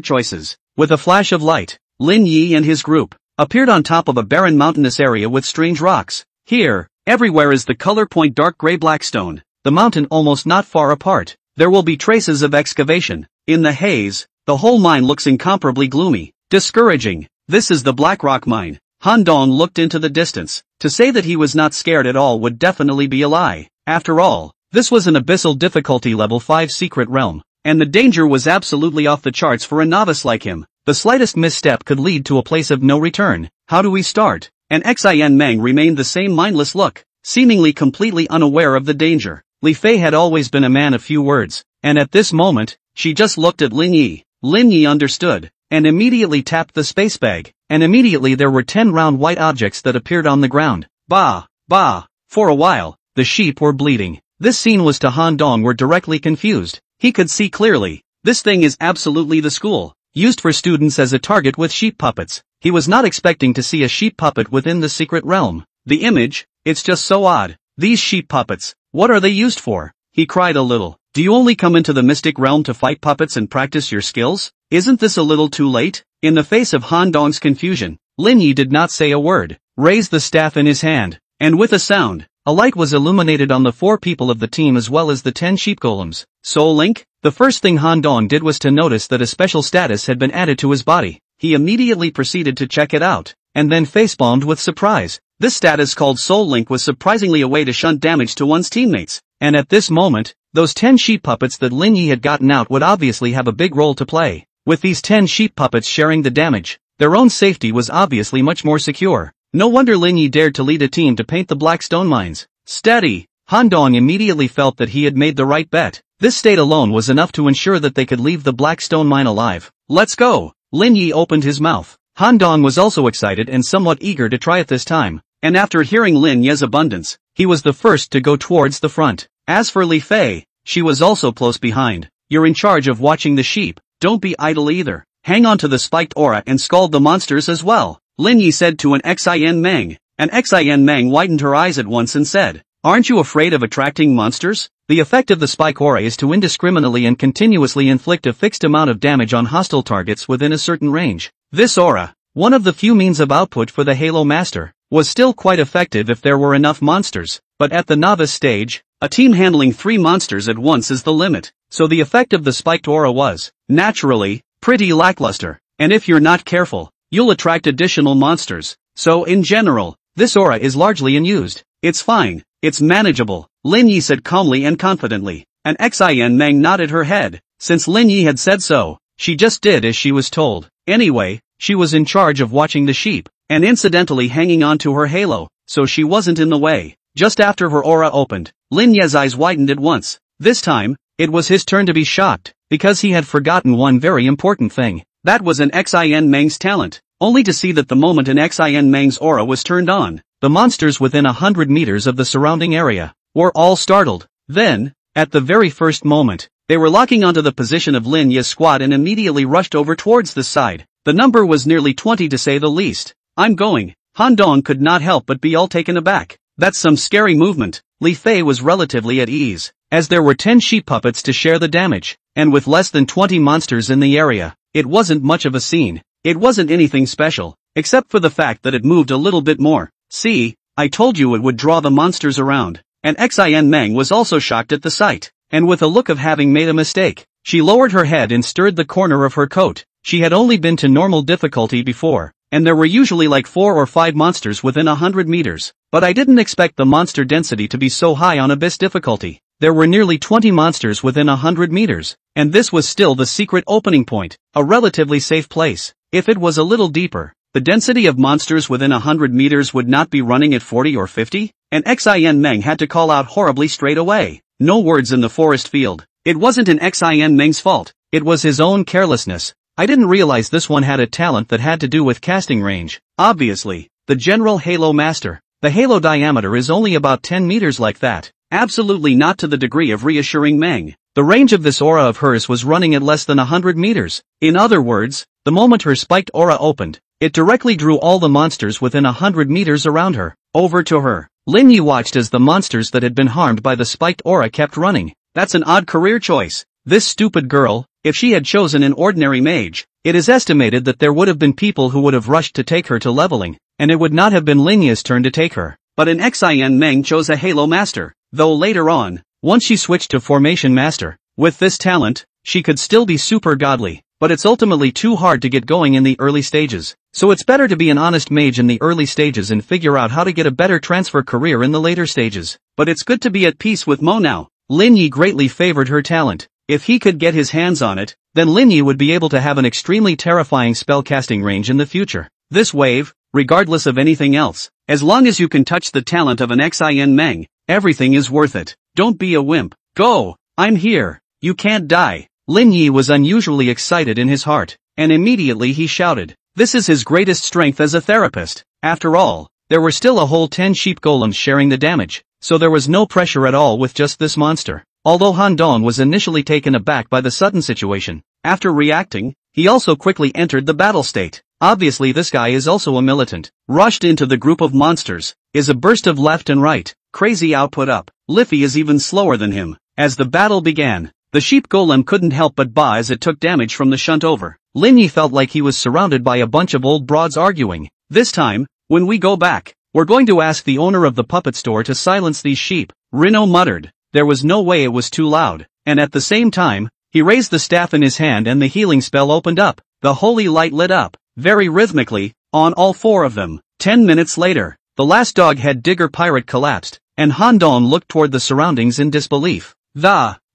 Choices. With a flash of light, Lin Yi and his group appeared on top of a barren mountainous area with strange rocks. Here, everywhere is the color point dark gray blackstone, the mountain almost not far apart. There will be traces of excavation. In the haze, the whole mine looks incomparably gloomy, discouraging. This is the Blackrock mine. Han Dong looked into the distance. To say that he was not scared at all would definitely be a lie. After all, this was an abyssal difficulty level 5 secret realm, and the danger was absolutely off the charts for a novice like him. The slightest misstep could lead to a place of no return. How do we start? And Xin Meng remained the same mindless look, seemingly completely unaware of the danger. Li Fei had always been a man of few words, and at this moment, she just looked at Lin Yi. Lin Yi understood, and immediately tapped the space bag, and immediately there were 10 round white objects that appeared on the ground. Bah! Bah! For a while, the sheep were bleeding. This scene was to Han Dong were directly confused. He could see clearly. This thing is absolutely the school, used for students as a target with sheep puppets. He was not expecting to see a sheep puppet within the secret realm. The image, it's just so odd. These sheep puppets, what are they used for? He cried a little. Do you only come into the mystic realm to fight puppets and practice your skills? Isn't this a little too late? In the face of Han Dong's confusion, Lin Yi did not say a word, raised the staff in his hand, and with a sound, a light was illuminated on the 4 people of the team as well as the 10 sheep golems. Soul Link? The first thing Han Dong did was to notice that a special status had been added to his body. he immediately proceeded to check it out, and then facepalmed with surprise. This status called Soul Link was surprisingly a way to shunt damage to one's teammates, and at this moment, those 10 sheep puppets that Lin Yi had gotten out would obviously have a big role to play. With these 10 sheep puppets sharing the damage, their own safety was obviously much more secure. No wonder Lin Yi dared to lead a team to paint the black stone mines. Steady! Han Dong immediately felt that he had made the right bet. This state alone was enough to ensure that they could leave the black stone mine alive. Let's go! Lin Yi opened his mouth. Han Dong was also excited and somewhat eager to try it this time, and after hearing Lin Yi's abundance, he was the first to go towards the front. As for Li Fei, she was also close behind. You're in charge of watching the sheep, don't be idle either. Hang on to the spiked aura and scald the monsters as well, Lin Yi said to an Xin Meng. An Xin Meng widened her eyes at once and said, aren't you afraid of attracting monsters? The effect of the spike aura is to indiscriminately and continuously inflict a fixed amount of damage on hostile targets within a certain range. This aura, one of the few means of output for the Halo Master, was still quite effective if there were enough monsters, but at the novice stage, a team handling 3 monsters at once is the limit, so the effect of the spiked aura was, naturally, pretty lackluster, and if you're not careful, you'll attract additional monsters, so in general, this aura is largely unused. It's fine, it's manageable, Lin Yi said calmly and confidently. An Xin Meng nodded her head. Since Lin Yi had said so, she just did as she was told. Anyway, she was in charge of watching the sheep, and incidentally hanging on to her halo, so she wasn't in the way. Just after her aura opened, Lin Yi's eyes widened at once. This time, it was his turn to be shocked, because he had forgotten one very important thing. That was an Xin Meng's talent, only to see that the moment an Xin Meng's aura was turned on, the monsters within 100 meters of the surrounding area were all startled. Then, at the very first moment, they were locking onto the position of Lin Yi's squad and immediately rushed over towards the side. The number was nearly 20 to say the least. I'm going. Han Dong could not help but be all taken aback. That's some scary movement. Li Fei was relatively at ease, as there were 10 sheep puppets to share the damage, and with less than 20 monsters in the area, it wasn't much of a scene. It wasn't anything special, except for the fact that it moved a little bit more. See, I told you it would draw the monsters around. And Xin Meng was also shocked at the sight, and with a look of having made a mistake, she lowered her head and stirred the corner of her coat. She had only been to normal difficulty before, and there were usually like 4 or 5 monsters within 100 meters, but I didn't expect the monster density to be so high on Abyss difficulty. There were nearly 20 monsters within 100 meters, and this was still the secret opening point, a relatively safe place. If it was a little deeper, the density of monsters within 100 meters would not be running at 40 or 50, and Xin Meng had to call out horribly straight away. No words in the forest field. It wasn't an Xin Meng's fault, it was his own carelessness. I didn't realize this one had a talent that had to do with casting range. Obviously, the general Halo Master. The halo diameter is only about 10 meters like that. Absolutely not to the degree of reassuring Meng. The range of this aura of hers was running at less than 100 meters. In other words, the moment her spiked aura opened, it directly drew all the monsters within 100 meters around her, over to her. Lin Yi watched as the monsters that had been harmed by the spiked aura kept running. That's an odd career choice. This stupid girl, if she had chosen an ordinary mage, it is estimated that there would have been people who would have rushed to take her to leveling, and it would not have been Lin Yi's turn to take her. But an Xin Meng chose a Halo Master, though later on, once she switched to Formation Master. With this talent, she could still be super godly, but it's ultimately too hard to get going in the early stages. So it's better to be an honest mage in the early stages and figure out how to get a better transfer career in the later stages. But it's good to be at peace with Mo now. Lin Yi greatly favored her talent. If he could get his hands on it, then Lin Yi would be able to have an extremely terrifying spellcasting range in the future. This wave, regardless of anything else, as long as you can touch the talent of an Xin Meng, everything is worth it. Don't be a wimp. Go! I'm here. You can't die. Lin Yi was unusually excited in his heart, and immediately he shouted. This is his greatest strength as a therapist. After all, there were still a whole 10 sheep golems sharing the damage, so there was no pressure at all with just this monster. Although Han Dong was initially taken aback by the sudden situation, after reacting, he also quickly entered the battle state. Obviously this guy is also a militant. Rushed into the group of monsters, is a burst of left and right, crazy output up. Liffy is even slower than him. As the battle began, the sheep golem couldn't help but baa as it took damage from the shunt over. Lin Yi felt like he was surrounded by a bunch of old broads arguing. This time, when we go back, we're going to ask the owner of the puppet store to silence these sheep, Rino muttered. There was no way it was too loud, and at the same time, he raised the staff in his hand and the healing spell opened up. The holy light lit up. very rhythmically, on all 4 of them. 10 minutes later, the last dog-head digger pirate collapsed, and Han Dong looked toward the surroundings in disbelief.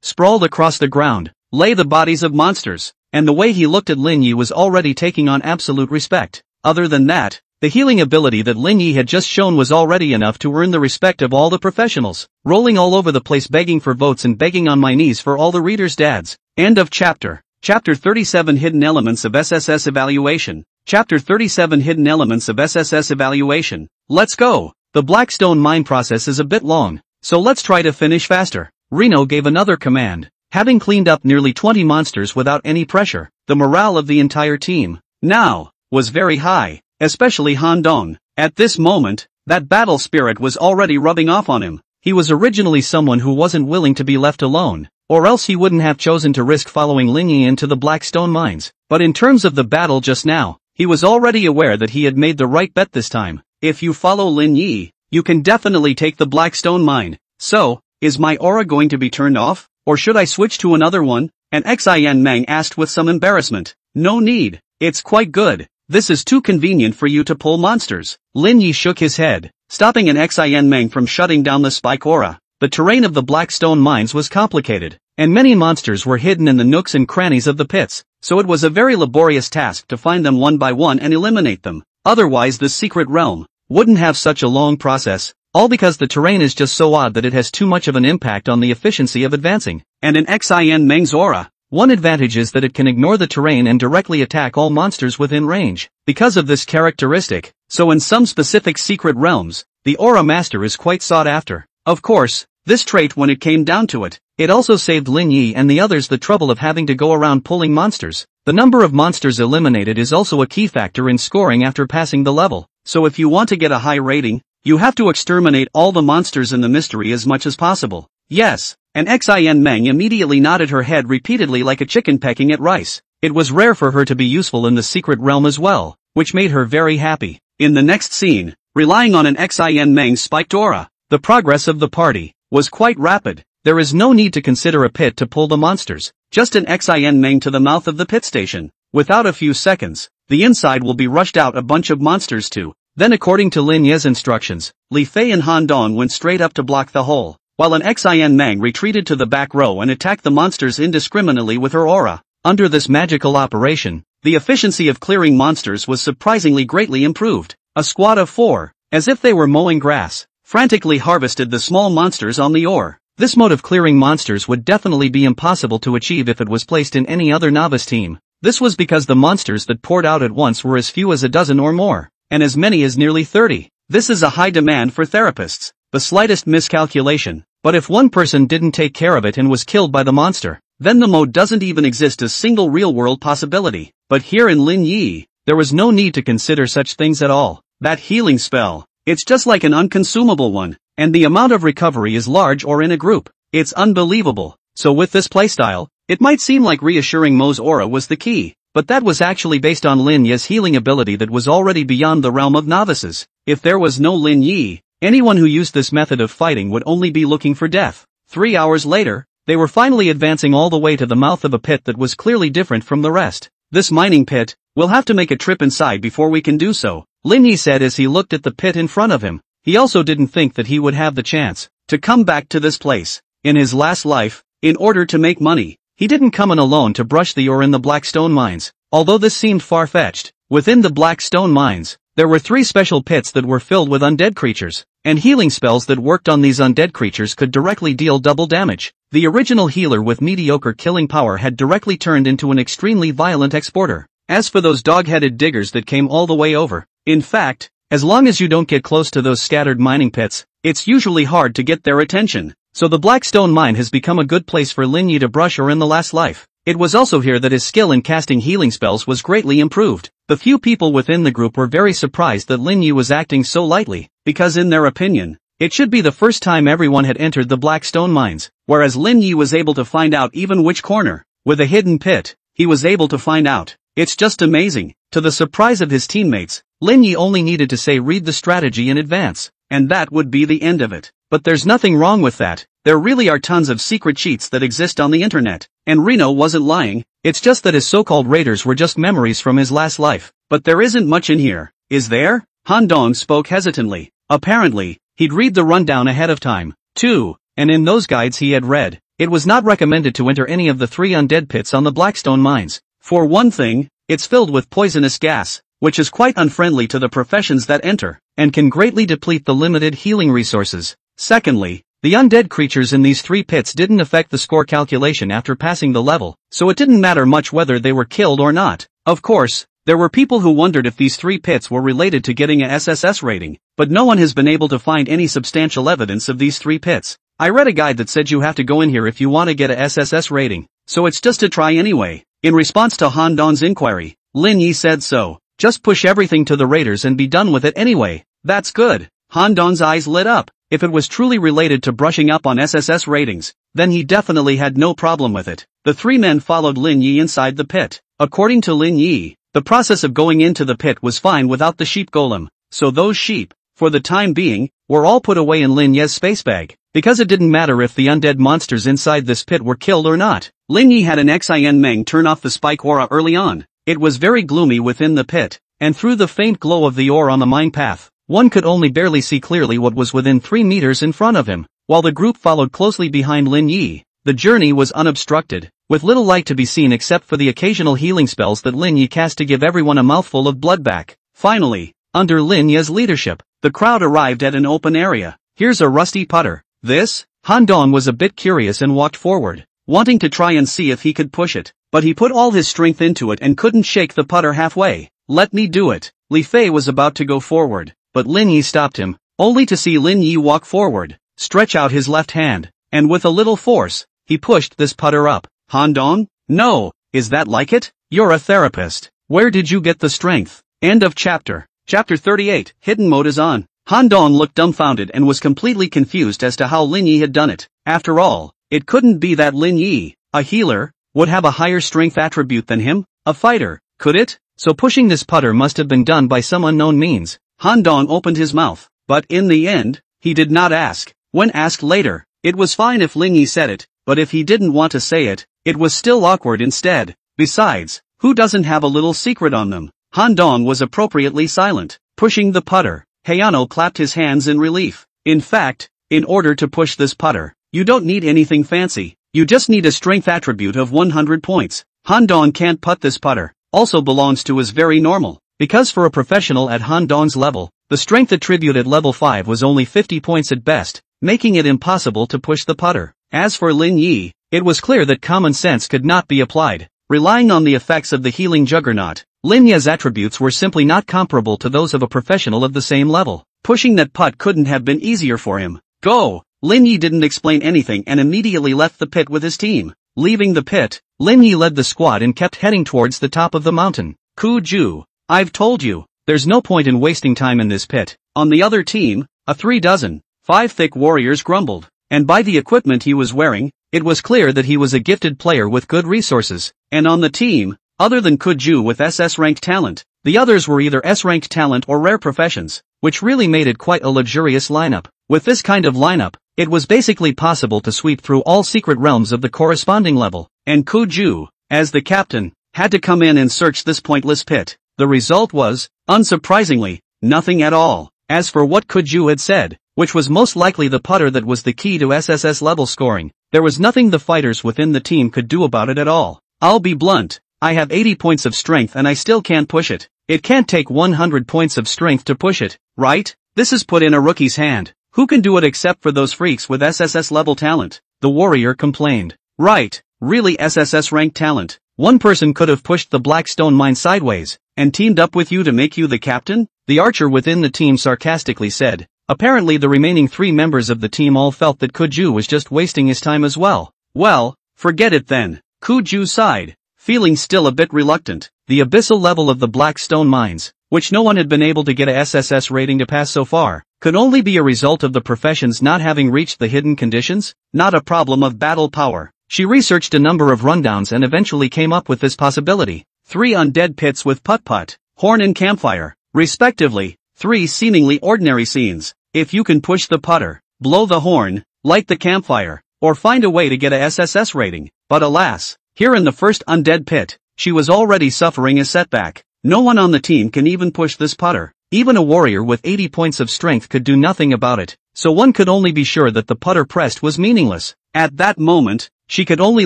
Sprawled across the ground, lay the bodies of monsters, and the way he looked at Lin Yi was already taking on absolute respect. Other than that, the healing ability that Lin Yi had just shown was already enough to earn the respect of all the professionals, rolling all over the place begging for votes and begging on my knees for all the readers' dads. End of chapter. Chapter 37 Hidden Elements of SSS Evaluation. Chapter 37 Hidden Elements of SSS Evaluation. Let's go! The Blackstone mine process is a bit long, so let's try to finish faster. Reno gave another command. Having cleaned up nearly 20 monsters without any pressure, the morale of the entire team, now, was very high. Especially Han Dong. At this moment, that battle spirit was already rubbing off on him. He was originally someone who wasn't willing to be left alone, or else he wouldn't have chosen to risk following Lin Yi into the Blackstone mines. But in terms of the battle just now, he was already aware that he had made the right bet this time. If you follow Lin Yi, you can definitely take the Blackstone mine. So, is my aura going to be turned off, or should I switch to another one? An Xin Meng asked with some embarrassment. No need, it's quite good. This is too convenient for you to pull monsters. Lin Yi shook his head, stopping an Xin Meng from shutting down the spike aura. The terrain of the Blackstone mines was complicated, and many monsters were hidden in the nooks and crannies of the pits, so it was a very laborious task to find them one by one and eliminate them. Otherwise the secret realm wouldn't have such a long process, all because the terrain is just so odd that it has too much of an impact on the efficiency of advancing. And in Xin Meng's aura, one advantage is that it can ignore the terrain and directly attack all monsters within range. Because of this characteristic, so in some specific secret realms, the Aura Master is quite sought after. Of course, this trait when it came down to it, it also saved Lin Yi and the others the trouble of having to go around pulling monsters. The number of monsters eliminated is also a key factor in scoring after passing the level, so if you want to get a high rating, you have to exterminate all the monsters in the mystery as much as possible. Yes. And Xin Meng immediately nodded her head repeatedly like a chicken pecking at rice. It was rare for her to be useful in the secret realm as well, which made her very happy. In the next scene, relying on an Xin Meng's spiked aura, the progress of the party was quite rapid. There is no need to consider a pit to pull the monsters, just an Xin Meng to the mouth of the pit station. Without a few seconds, the inside will be rushed out a bunch of monsters too. Then according to Lin Yi's instructions, Li Fei and Han Dong went straight up to block the hole, while an Xin Meng retreated to the back row and attacked the monsters indiscriminately with her aura. Under this magical operation, the efficiency of clearing monsters was surprisingly greatly improved. A squad of 4, as if they were mowing grass, frantically harvested the small monsters on the ore. This mode of clearing monsters would definitely be impossible to achieve if it was placed in any other novice team. This was because the monsters that poured out at once were as few as a dozen or more, and as many as nearly 30. This is a high demand for therapists. The slightest miscalculation, but if one person didn't take care of it and was killed by the monster, then the mode doesn't even exist as single real-world possibility. But here in Lin Yi, there was no need to consider such things at all. That healing spell, it's just like an unconsumable one, and the amount of recovery is large or in a group. It's unbelievable. So with this playstyle, it might seem like reassuring Mo's aura was the key, but that was actually based on Lin Yi's healing ability that was already beyond the realm of novices. If there was no Lin Yi, anyone who used this method of fighting would only be looking for death. 3 hours later, they were finally advancing all the way to the mouth of a pit that was clearly different from the rest. This mining pit, we'll have to make a trip inside before we can do so, Lin Yi said as he looked at the pit in front of him. He also didn't think that he would have the chance to come back to this place. In his last life, in order to make money, he didn't come in alone to brush the ore in the Blackstone mines. Although this seemed far-fetched, within the Blackstone mines, there were 3 special pits that were filled with undead creatures, and healing spells that worked on these undead creatures could directly deal double damage. The original healer with mediocre killing power had directly turned into an extremely violent exporter. As for those dog-headed diggers that came all the way over, in fact, as long as you don't get close to those scattered mining pits, it's usually hard to get their attention. So the Blackstone mine has become a good place for Lin Yi to brush her in the last life. It was also here that his skill in casting healing spells was greatly improved. The few people within the group were very surprised that Lin Yi was acting so lightly, because in their opinion, it should be the first time everyone had entered the Blackstone mines, whereas Lin Yi was able to find out even which corner, with a hidden pit, he was able to find out. It's just amazing. To the surprise of his teammates, Lin Yi only needed to say read the strategy in advance, and that would be the end of it. But there's nothing wrong with that. There really are tons of secret cheats that exist on the internet, and Reno wasn't lying. It's just that his so-called raiders were just memories from his last life. but there isn't much in here, is there? Han Dong spoke hesitantly. Apparently, he'd read the rundown ahead of time, too, and in those guides he had read, it was not recommended to enter any of the 3 undead pits on the Blackstone mines. For one thing, it's filled with poisonous gas, which is quite unfriendly to the professions that enter, and can greatly deplete the limited healing resources. Secondly, the undead creatures in these 3 pits didn't affect the score calculation after passing the level, so it didn't matter much whether they were killed or not. Of course, there were people who wondered if these 3 pits were related to getting a SSS rating, but no one has been able to find any substantial evidence of these 3 pits. I read a guide that said you have to go in here if you want to get a SSS rating, so it's just a try anyway. In response to Han Dong's inquiry, Lin Yi said so. Just push everything to the raiders and be done with it anyway. That's good. Han Dong's eyes lit up. If it was truly related to brushing up on SSS ratings, then he definitely had no problem with it. The 3 men followed Lin Yi inside the pit. According to Lin Yi, the process of going into the pit was fine without the sheep golem, so those sheep, for the time being, were all put away in Lin Yi's space bag, because it didn't matter if the undead monsters inside this pit were killed or not. Lin Yi had an Xin Meng turn off the spike aura early on. It was very gloomy within the pit, and through the faint glow of the ore on the mine path, one could only barely see clearly what was within 3 meters in front of him. While the group followed closely behind Lin Yi, the journey was unobstructed, with little light to be seen except for the occasional healing spells that Lin Yi cast to give everyone a mouthful of blood back. Finally, under Lin Yi's leadership, the crowd arrived at an open area. Here's a rusty putter. This? Han Dong was a bit curious and walked forward, wanting to try and see if he could push it, but he put all his strength into it and couldn't shake the putter halfway. Let me do it. Li Fei was about to go forward, but Lin Yi stopped him, only to see Lin Yi walk forward, stretch out his left hand, and with a little force, he pushed this putter up. Han Dong? No, is that like it? You're a therapist. Where did you get the strength? End of chapter. Chapter 38, Hidden Mode is on. Han Dong looked dumbfounded and was completely confused as to how Lin Yi had done it. After all, it couldn't be that Lin Yi, a healer, would have a higher strength attribute than him, a fighter, could it? So pushing this putter must have been done by some unknown means. Han Dong opened his mouth, but in the end, he did not ask. When asked later, it was fine if Lin Yi said it, but if he didn't want to say it, it was still awkward instead. Besides, who doesn't have a little secret on them? Han Dong was appropriately silent, pushing the putter. Hayano clapped his hands in relief. In fact, in order to push this putter, you don't need anything fancy, you just need a strength attribute of 100 points. Han Dong can't putt this putter, also belongs to is very normal, because for a professional at Han Dong's level, the strength attribute at level 5 was only 50 points at best, making it impossible to push the putter. As for Lin Yi, it was clear that common sense could not be applied. Relying on the effects of the healing juggernaut, Lin Yi's attributes were simply not comparable to those of a professional of the same level. Pushing that putt couldn't have been easier for him. Go! Lin Yi didn't explain anything and immediately left the pit with his team. Leaving the pit, Lin Yi led the squad and kept heading towards the top of the mountain. Ku Ju, I've told you, there's no point in wasting time in this pit. On the other team, a 5 thick warriors grumbled, and by the equipment he was wearing, it was clear that he was a gifted player with good resources. And on the team, other than Ku Ju with SS-ranked talent, the others were either S-ranked talent or rare professions, which really made it quite a luxurious lineup. With this kind of lineup, it was basically possible to sweep through all secret realms of the corresponding level, and Ku Ju, as the captain, had to come in and search this pointless pit. The result was, unsurprisingly, nothing at all. As for what Ku Ju had said, which was most likely the putter that was the key to SSS level scoring, there was nothing the fighters within the team could do about it at all. I'll be blunt, I have 80 points of strength and I still can't push it. It can't take 100 points of strength to push it, right? This is put in a rookie's hand. Who can do it except for those freaks with SSS level talent? The warrior complained. Right, really SSS ranked talent. One person could have pushed the Blackstone mine sideways, and teamed up with you to make you the captain? The archer within the team sarcastically said. Apparently the remaining 3 members of the team all felt that Ku Ju was just wasting his time as well. Well, forget it then. Ku Ju sighed, feeling still a bit reluctant. The abyssal level of the Blackstone mines, which no one had been able to get a SSS rating to pass so far, could only be a result of the professions not having reached the hidden conditions, not a problem of battle power. She researched a number of rundowns and eventually came up with this possibility. 3 undead pits with putt-putt, horn and campfire, respectively, 3 seemingly ordinary scenes. If you can push the putter, blow the horn, light the campfire, or find a way to get a SSS rating. But alas, here in the first undead pit, she was already suffering a setback. No one on the team can even push this putter. Even a warrior with 80 points of strength could do nothing about it, so one could only be sure that the putter pressed was meaningless. At that moment, she could only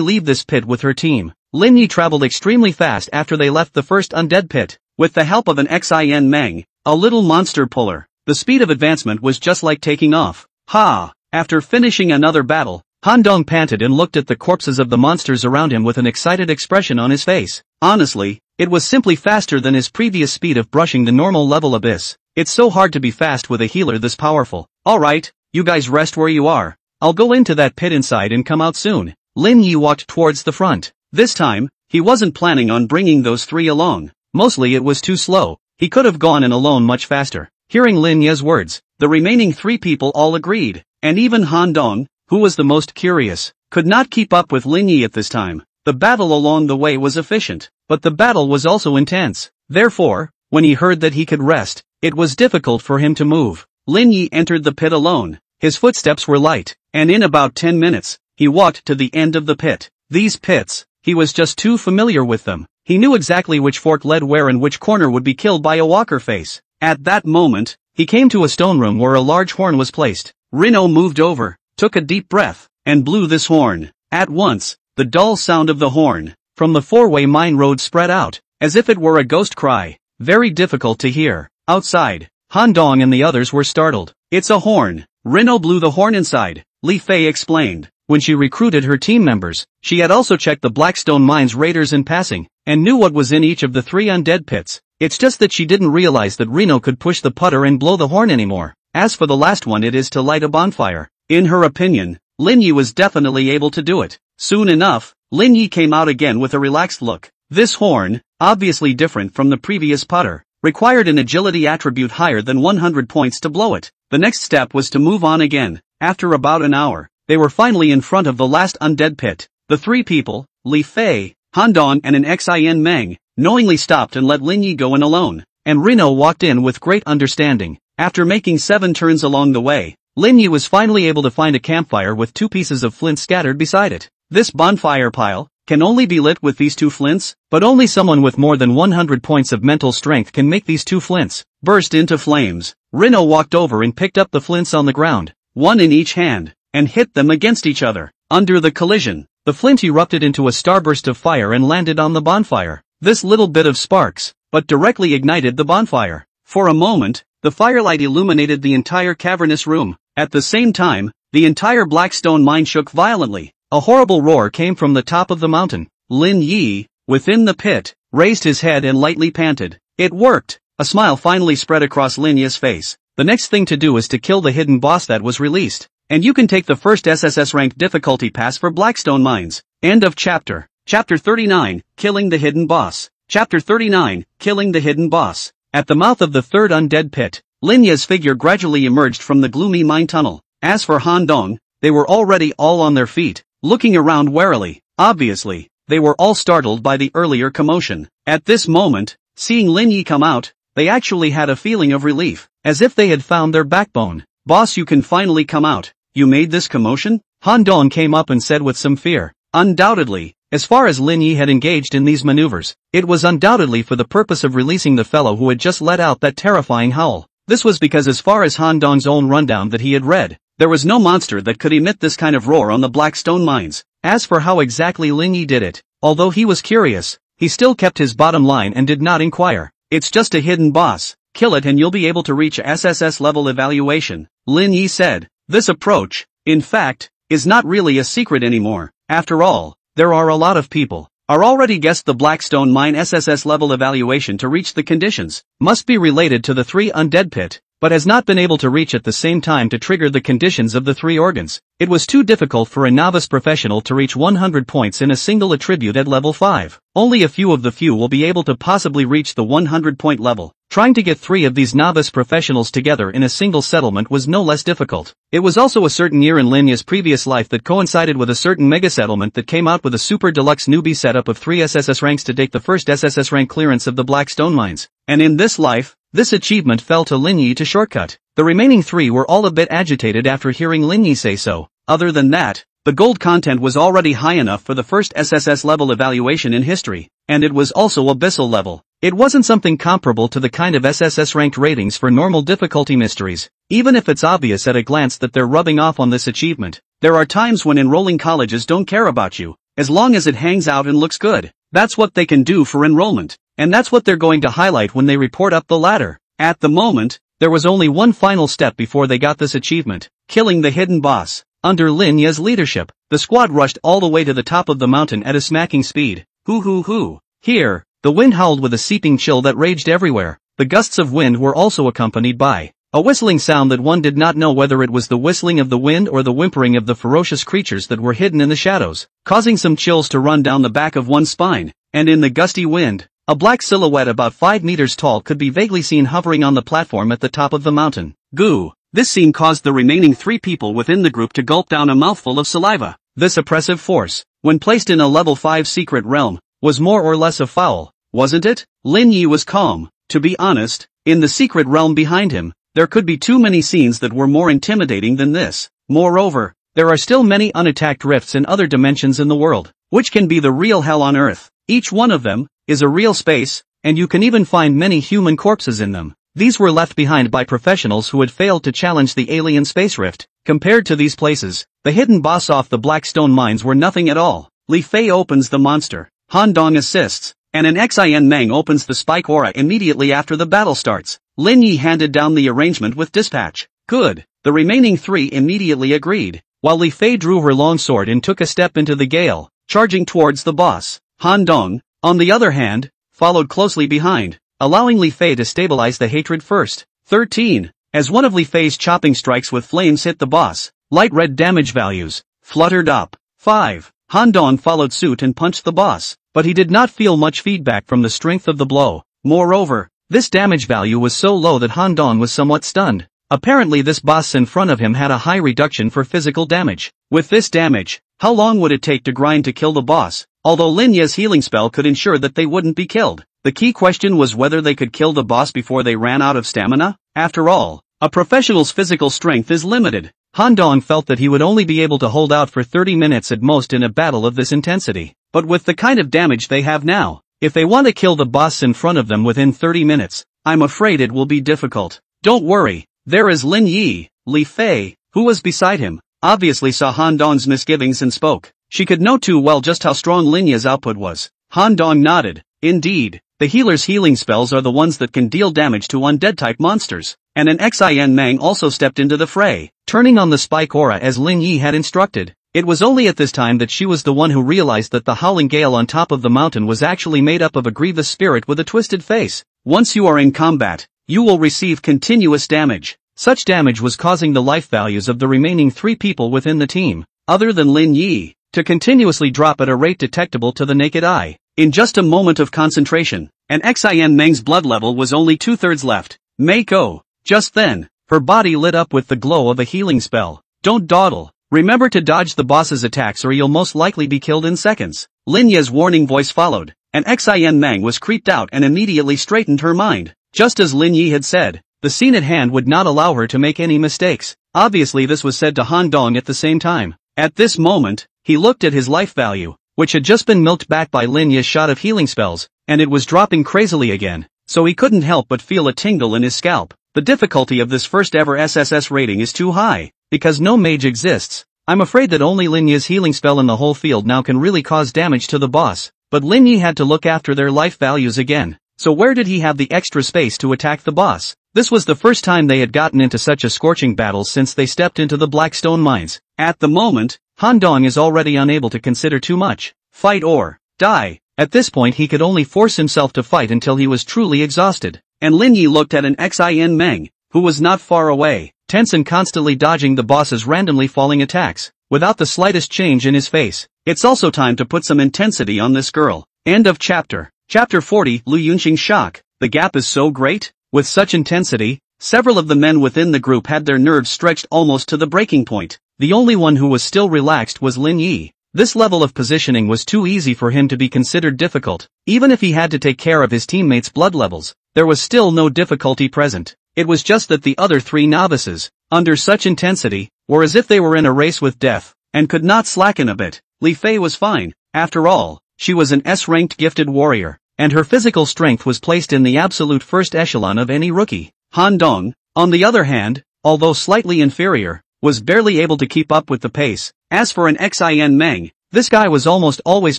leave this pit with her team. Lin Yi traveled extremely fast after they left the first undead pit, with the help of an Xin Meng, a little monster puller. The speed of advancement was just like taking off. Ha! After finishing another battle, Han Dong panted and looked at the corpses of the monsters around him with an excited expression on his face. Honestly, it was simply faster than his previous speed of brushing the normal level abyss. It's so hard to be fast with a healer this powerful. Alright, you guys rest where you are. I'll go into that pit inside and come out soon. Lin Yi walked towards the front. This time, he wasn't planning on bringing those three along. Mostly it was too slow. He could have gone in alone much faster. Hearing Lin Yi's words, the remaining three people all agreed, and even Han Dong, who was the most curious, could not keep up with Lin Yi at this time. The battle along the way was efficient, but the battle was also intense. Therefore, when he heard that he could rest, it was difficult for him to move. Lin Yi entered the pit alone. His footsteps were light, and in about 10 minutes, he walked to the end of the pit. These pits, he was just too familiar with them. He knew exactly which fork led where and which corner would be killed by a walker face. At that moment, he came to a stone room where a large horn was placed. Rino moved over, took a deep breath, and blew this horn. At once, the dull sound of the horn, from the four-way mine road spread out, as if it were a ghost cry, very difficult to hear. Outside, Han Dong and the others were startled. It's a horn. Rino blew the horn inside, Li Fei explained. When she recruited her team members, she had also checked the Blackstone Mines raiders in passing, and knew what was in each of the three undead pits. It's just that she didn't realize that Rino could push the putter and blow the horn anymore. As for the last one, it is to light a bonfire. In her opinion, Lin Yi was definitely able to do it. Soon enough, Lin Yi came out again with a relaxed look. This horn, obviously different from the previous putter, required an agility attribute higher than 100 points to blow it. The next step was to move on again. After about an hour, they were finally in front of the last undead pit. The three people, Li Fei, Han Dong and an Xin Meng, knowingly stopped and let Lin Yi go in alone, and Rino walked in with great understanding. After making 7 turns along the way, Lin Yi was finally able to find a campfire with 2 pieces of flint scattered beside it. This bonfire pile can only be lit with these 2 flints, but only someone with more than 100 points of mental strength can make these 2 flints burst into flames. Rino walked over and picked up the flints on the ground, one in each hand, and hit them against each other. Under the collision, the flint erupted into a starburst of fire and landed on the bonfire. This little bit of sparks, but directly ignited the bonfire. For a moment, the firelight illuminated the entire cavernous room. At the same time, the entire Blackstone mine shook violently. A horrible roar came from the top of the mountain. Lin Yi, within the pit, raised his head and lightly panted. It worked! A smile finally spread across Lin Yi's face. The next thing to do is to kill the hidden boss that was released, and you can take the first SSS ranked difficulty pass for Blackstone Mines. End of chapter. Chapter 39, Killing the Hidden Boss. Chapter 39, Killing the Hidden Boss. At the mouth of the third undead pit, Lin Yi's figure gradually emerged from the gloomy mine tunnel. As for Han Dong, they were already all on their feet, looking around warily. Obviously, they were all startled by the earlier commotion. At this moment, seeing Lin Yi come out, they actually had a feeling of relief, as if they had found their backbone. Boss, you can finally come out. You made this commotion? Han Dong came up and said with some fear. Undoubtedly, as far as Lin Yi had engaged in these maneuvers, it was undoubtedly for the purpose of releasing the fellow who had just let out that terrifying howl. This was because as far as Han Dong's own rundown that he had read, there was no monster that could emit this kind of roar on the Blackstone Mines. As for how exactly Lin Yi did it, although he was curious, he still kept his bottom line and did not inquire. It's just a hidden boss. Kill it and you'll be able to reach a SSS level evaluation, Lin Yi said. This approach, in fact, is not really a secret anymore. After all, there are a lot of people are already guessed the Blackstone Mine SSS level evaluation to reach the conditions must be related to the 3 undead pit, but has not been able to reach at the same time to trigger the conditions of the 3 organs. It was too difficult for a novice professional to reach 100 points in a single attribute at level 5. Only a few of the few will be able to possibly reach the 100-point level. Trying to get 3 of these novice professionals together in a single settlement was no less difficult. It was also a certain year in Lin Yi's previous life that coincided with a certain mega settlement that came out with a super deluxe newbie setup of 3 SSS ranks to take the first SSS rank clearance of the Blackstone Mines. And in this life, this achievement fell to Lin Yi to shortcut. The remaining 3 were all a bit agitated after hearing Lin Yi say so. Other than that, the gold content was already high enough for the first SSS level evaluation in history, and it was also abyssal level. It wasn't something comparable to the kind of SSS-ranked ratings for normal difficulty mysteries, even if it's obvious at a glance that they're rubbing off on this achievement. There are times when enrolling colleges don't care about you, as long as it hangs out and looks good. That's what they can do for enrollment, and that's what they're going to highlight when they report up the ladder. At the moment, there was only one final step before they got this achievement: killing the hidden boss. Under Lin Ye's leadership, the squad rushed all the way to the top of the mountain at a smacking speed. Hoo. Here, the wind howled with a seeping chill that raged everywhere. The gusts of wind were also accompanied by a whistling sound that one did not know whether it was the whistling of the wind or the whimpering of the ferocious creatures that were hidden in the shadows, causing some chills to run down the back of one's spine. And in the gusty wind, a black silhouette about 5 meters tall could be vaguely seen hovering on the platform at the top of the mountain. Goo! This scene caused the remaining 3 people within the group to gulp down a mouthful of saliva. This oppressive force, when placed in a level 5 secret realm, was more or less a foul, wasn't it? Lin Yi was calm. To be honest, in the secret realm behind him, there could be too many scenes that were more intimidating than this. Moreover, there are still many unattacked rifts in other dimensions in the world, which can be the real hell on Earth. Each one of them is a real space, and you can even find many human corpses in them. These were left behind by professionals who had failed to challenge the alien space rift. Compared to these places, the hidden boss off the Blackstone mines were nothing at all. Li Fei opens the monster. Han Dong assists, and an Xin Meng opens the spike aura immediately after the battle starts. Lin Yi handed down the arrangement with dispatch. Good. The remaining 3 immediately agreed, while Li Fei drew her long sword and took a step into the gale, charging towards the boss. Han Dong, on the other hand, followed closely behind, allowing Li Fei to stabilize the hatred first. 13. As one of Li Fei's chopping strikes with flames hit the boss, light red damage values fluttered up. 5. Han Dong followed suit and punched the boss, but he did not feel much feedback from the strength of the blow. Moreover, this damage value was so low that Han Dong was somewhat stunned. Apparently this boss in front of him had a high reduction for physical damage. With this damage, how long would it take to grind to kill the boss? Although Lin Ye's healing spell could ensure that they wouldn't be killed, the key question was whether they could kill the boss before they ran out of stamina. After all, a professional's physical strength is limited. Han Dong felt that he would only be able to hold out for 30 minutes at most in a battle of this intensity. But with the kind of damage they have now, if they want to kill the boss in front of them within 30 minutes, I'm afraid it will be difficult. Don't worry, there is Lin Yi. Li Fei, who was beside him, obviously saw Han Dong's misgivings and spoke. She could know too well just how strong Lin Yi's output was. Han Dong nodded. Indeed, the healer's healing spells are the ones that can deal damage to undead-type monsters. And an Xin Meng also stepped into the fray, turning on the spike aura as Lin Yi had instructed. It was only at this time that she was the one who realized that the howling gale on top of the mountain was actually made up of a grievous spirit with a twisted face. Once you are in combat, you will receive continuous damage. Such damage was causing the life values of the remaining 3 people within the team, other than Lin Yi, to continuously drop at a rate detectable to the naked eye. In just a moment of concentration, an Xin Meng's blood level was only 2/3 left. Mako. Just then, her body lit up with the glow of a healing spell. Don't dawdle. Remember to dodge the boss's attacks or you'll most likely be killed in seconds. Lin Ye's warning voice followed, and Xin Meng was creeped out and immediately straightened her mind. Just as Lin Yi had said, the scene at hand would not allow her to make any mistakes. Obviously this was said to Han Dong at the same time. At this moment, he looked at his life value, which had just been milked back by Lin Ye's shot of healing spells, and it was dropping crazily again, so he couldn't help but feel a tingle in his scalp. The difficulty of this first ever SSS rating is too high, because no mage exists. I'm afraid that only Lin Yi's healing spell in the whole field now can really cause damage to the boss, but Lin Yi had to look after their life values again, so where did he have the extra space to attack the boss? This was the first time they had gotten into such a scorching battle since they stepped into the Blackstone mines. At the moment, Han Dong is already unable to consider too much. Fight or die. At this point he could only force himself to fight until he was truly exhausted. And Lin Yi looked at an Xin Meng, who was not far away, tense and constantly dodging the boss's randomly falling attacks, without the slightest change in his face. It's also time to put some intensity on this girl. End of chapter. Chapter 40, Lu Yunxing's shock. The gap is so great. With such intensity, several of the men within the group had their nerves stretched almost to the breaking point. The only one who was still relaxed was Lin Yi. This level of positioning was too easy for him to be considered difficult. Even if he had to take care of his teammates' blood levels, there was still no difficulty present. It was just that the other 3 novices, under such intensity, were as if they were in a race with death, and could not slacken a bit. Li Fei was fine. After all, she was an S-ranked gifted warrior. and her physical strength was placed in the absolute first echelon of any rookie. Han Dong, on the other hand, although slightly inferior, was barely able to keep up with the pace. As for an Xin Meng, this guy was almost always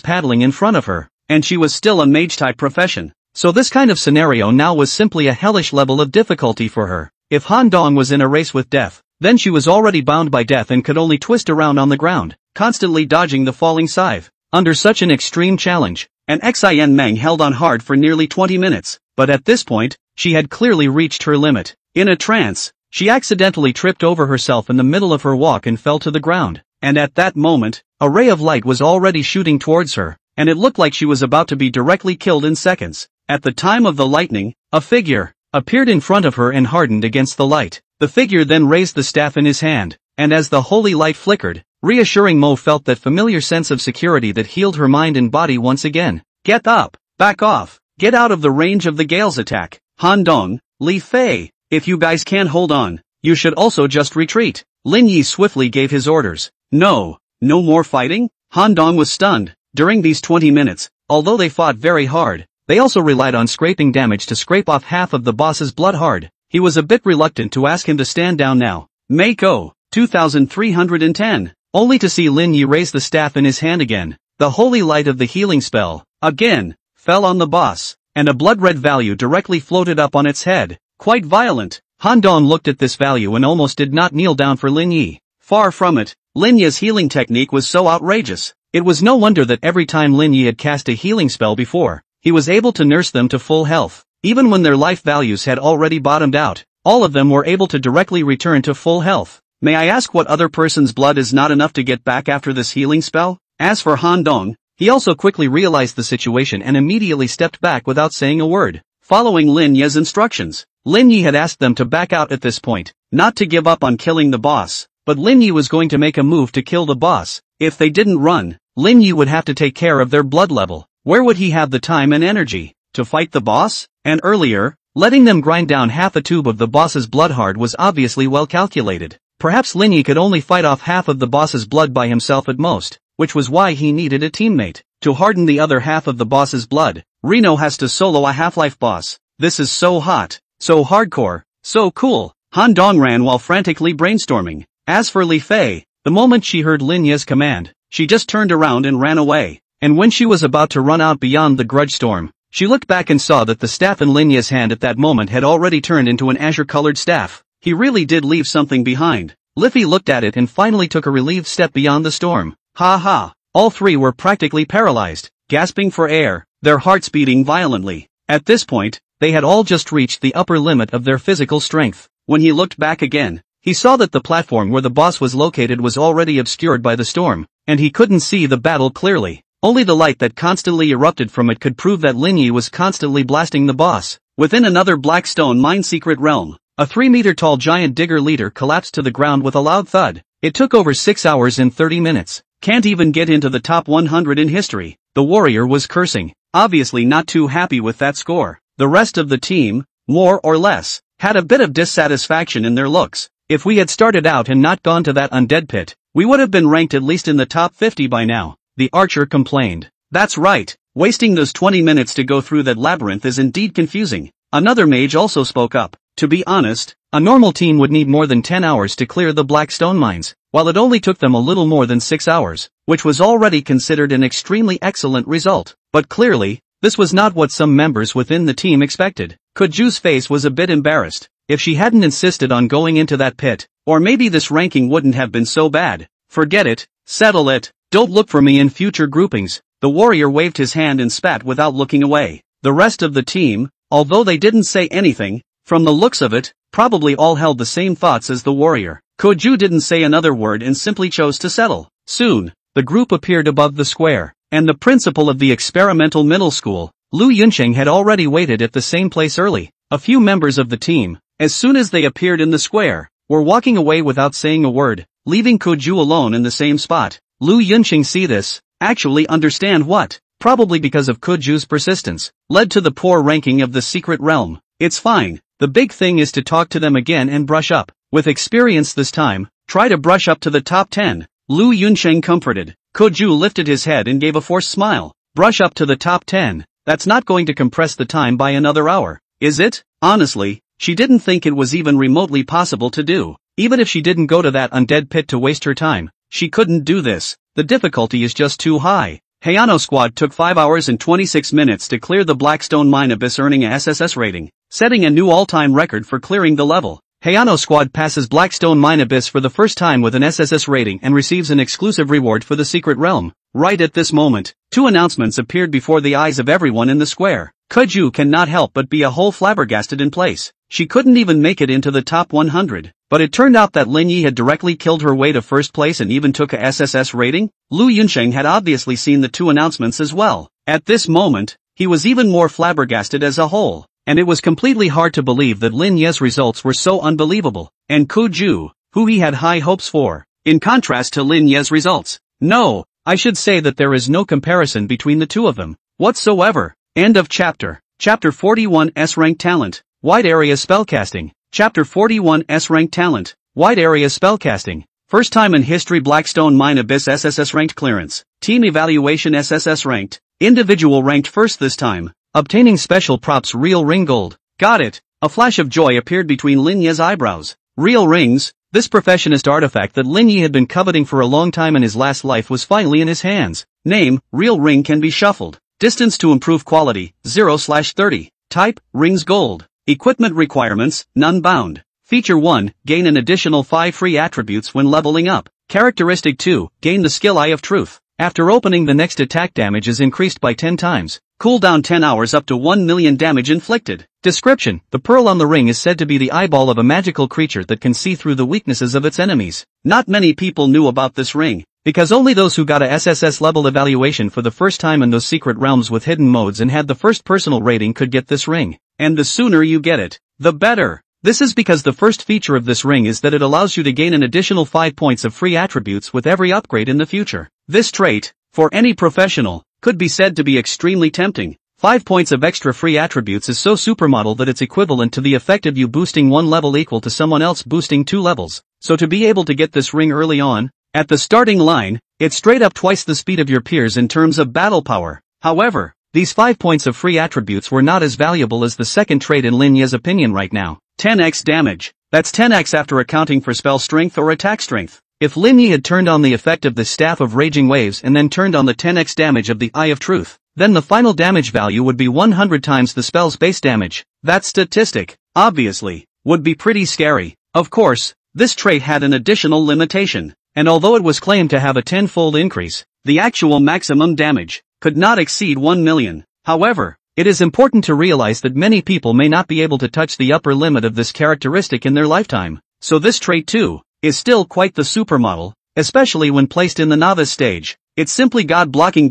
paddling in front of her, and she was still a mage-type profession. So this kind of scenario now was simply a hellish level of difficulty for her. If Han Dong was in a race with death, then she was already bound by death and could only twist around on the ground, constantly dodging the falling scythe. Under such an extreme challenge, an Xin Meng held on hard for nearly 20 minutes, but at this point, she had clearly reached her limit. In a trance, she accidentally tripped over herself in the middle of her walk and fell to the ground, and at that moment, a ray of light was already shooting towards her, and it looked like she was about to be directly killed in seconds. At the time of the lightning, a figure appeared in front of her and hardened against the light. The figure then raised the staff in his hand, and as the holy light flickered, reassuring Mo felt that familiar sense of security that healed her mind and body once again. Get up, back off, get out of the range of the Gale's attack. Han Dong, Li Fei, if you guys can't hold on, you should also just retreat. Lin Yi swiftly gave his orders. No more fighting? Han Dong was stunned. During these 20 minutes, although they fought very hard, they also relied on scraping damage to scrape off half of the boss's blood hard. He was a bit reluctant to ask him to stand down now. Mako, 2310. Only to see Lin Yi raise the staff in his hand again. The holy light of the healing spell, again, fell on the boss, and a blood-red value directly floated up on its head. Quite violent. Han Dong looked at this value and almost did not kneel down for Lin Yi. Far from it, Lin Yi's healing technique was so outrageous. It was no wonder that every time Lin Yi had cast a healing spell before, he was able to nurse them to full health. Even when their life values had already bottomed out, all of them were able to directly return to full health. May I ask what other person's blood is not enough to get back after this healing spell? As for Han Dong, he also quickly realized the situation and immediately stepped back without saying a word. Following Lin Yi's instructions, Lin Yi had asked them to back out at this point, not to give up on killing the boss, but Lin Yi was going to make a move to kill the boss. If they didn't run, Lin Yi would have to take care of their blood level. Where would he have the time and energy to fight the boss? And earlier, letting them grind down half a tube of the boss's blood hard was obviously well calculated. Perhaps Lin Yi could only fight off half of the boss's blood by himself at most, which was why he needed a teammate. To harden the other half of the boss's blood, Reno has to solo a Half-Life boss. This is so hot, so hardcore, so cool. Han Dong ran while frantically brainstorming. As for Li Fei, the moment she heard Lin Yi's command, she just turned around and ran away. And when she was about to run out beyond the grudge storm, she looked back and saw that the staff in Lin Yi's hand at that moment had already turned into an azure-colored staff. He really did leave something behind. Liffy looked at it and finally took a relieved step beyond the storm. Ha ha! All three were practically paralyzed, gasping for air, their hearts beating violently. At this point, they had all just reached the upper limit of their physical strength. When he looked back again, he saw that the platform where the boss was located was already obscured by the storm, and he couldn't see the battle clearly. Only the light that constantly erupted from it could prove that Lin Yi was constantly blasting the boss. Within another black stone mine secret realm, a 3-meter-tall giant digger leader collapsed to the ground with a loud thud. It took over 6 hours and 30 minutes. Can't even get into the top 100 in history. The warrior was cursing, obviously not too happy with that score. The rest of the team, more or less, had a bit of dissatisfaction in their looks. If we had started out and not gone to that undead pit, we would have been ranked at least in the top 50 by now, the archer complained. That's right, wasting those 20 minutes to go through that labyrinth is indeed confusing. Another mage also spoke up. To be honest, a normal team would need more than 10 hours to clear the black stone mines, while it only took them a little more than 6 hours, which was already considered an extremely excellent result. But clearly, this was not what some members within the team expected. Kuju's face was a bit embarrassed. If she hadn't insisted on going into that pit, or maybe this ranking wouldn't have been so bad. Forget it, settle it, don't look for me in future groupings. The warrior waved his hand and spat without looking away. The rest of the team, although they didn't say anything, from the looks of it, probably all held the same thoughts as the warrior. Kuju didn't say another word and simply chose to settle. Soon, the group appeared above the square, and the principal of the experimental middle school, Lu Yunsheng, had already waited at the same place early. A few members of the team, as soon as they appeared in the square, were walking away without saying a word, leaving Kuju alone in the same spot. Lu Yunsheng see this, actually understand what, probably because of Kuju's persistence, led to the poor ranking of the secret realm. It's fine, the big thing is to talk to them again and brush up. With experience this time, try to brush up to the top 10. Lu Yunsheng comforted. Kuju lifted his head and gave a forced smile. Brush up to the top 10. That's not going to compress the time by another hour, is it? Honestly, she didn't think it was even remotely possible to do. Even if she didn't go to that undead pit to waste her time, she couldn't do this. The difficulty is just too high. Hayano Squad took 5 hours and 26 minutes to clear the Blackstone Mine Abyss, earning a SSS rating, setting a new all-time record for clearing the level. Hayano Squad passes Blackstone Mine Abyss for the first time with an SSS rating and receives an exclusive reward for the Secret Realm. Right at this moment, 2 announcements appeared before the eyes of everyone in the square. Kuju cannot help but be a whole flabbergasted in place. She couldn't even make it into the top 100. But it turned out that Lin Yi had directly killed her way to first place and even took a SSS rating. Lu Yunsheng had obviously seen the 2 announcements as well. At this moment, he was even more flabbergasted as a whole. And it was completely hard to believe that Lin Ye's results were so unbelievable. And Kuju, who he had high hopes for, in contrast to Lin Ye's results. No, I should say that there is no comparison between the two of them whatsoever. End of chapter. Chapter 41 S-Rank Talent. Wide Area Spellcasting. Chapter 41 S-Rank Talent. Wide Area Spellcasting. First time in history Blackstone Mine Abyss SSS Ranked Clearance. Team Evaluation SSS Ranked. Individual ranked first this time. Obtaining special props Real Ring Gold. Got it. A flash of joy appeared between Lin Ye's eyebrows. Real rings. This professionist artifact that Lin Yi had been coveting for a long time in his last life was finally in his hands. Name, Real Ring can be shuffled. Distance to improve quality, 0/30. Type, Rings Gold. Equipment requirements, none bound. Feature 1, gain an additional 5 free attributes when leveling up. Characteristic 2, gain the skill Eye of Truth. After opening, the next attack damage is increased by 10 times. Cooldown 10 hours up to 1 million damage inflicted. Description: the pearl on the ring is said to be the eyeball of a magical creature that can see through the weaknesses of its enemies. Not many people knew about this ring, because only those who got a SSS level evaluation for the first time in those secret realms with hidden modes and had the first personal rating could get this ring. And the sooner you get it, the better. This is because the first feature of this ring is that it allows you to gain an additional 5 points of free attributes with every upgrade in the future. This trait, for any professional, could be said to be extremely tempting. 5 points of extra free attributes is so supermodel that it's equivalent to the effect of you boosting 1 level equal to someone else boosting 2 levels. So to be able to get this ring early on, at the starting line, it's straight up twice the speed of your peers in terms of battle power. However, these 5 points of free attributes were not as valuable as the second trait in Lin Ye's opinion right now. 10x damage. That's 10x after accounting for spell strength or attack strength. If Lin Yi had turned on the effect of the Staff of Raging Waves and then turned on the 10x damage of the Eye of Truth, then the final damage value would be 100 times the spell's base damage. That statistic, obviously, would be pretty scary. Of course, this trait had an additional limitation, and although it was claimed to have a 10-fold increase, the actual maximum damage could not exceed 1 million. However, it is important to realize that many people may not be able to touch the upper limit of this characteristic in their lifetime, so this trait too is still quite the supermodel, especially when placed in the novice stage. It's simply God-blocking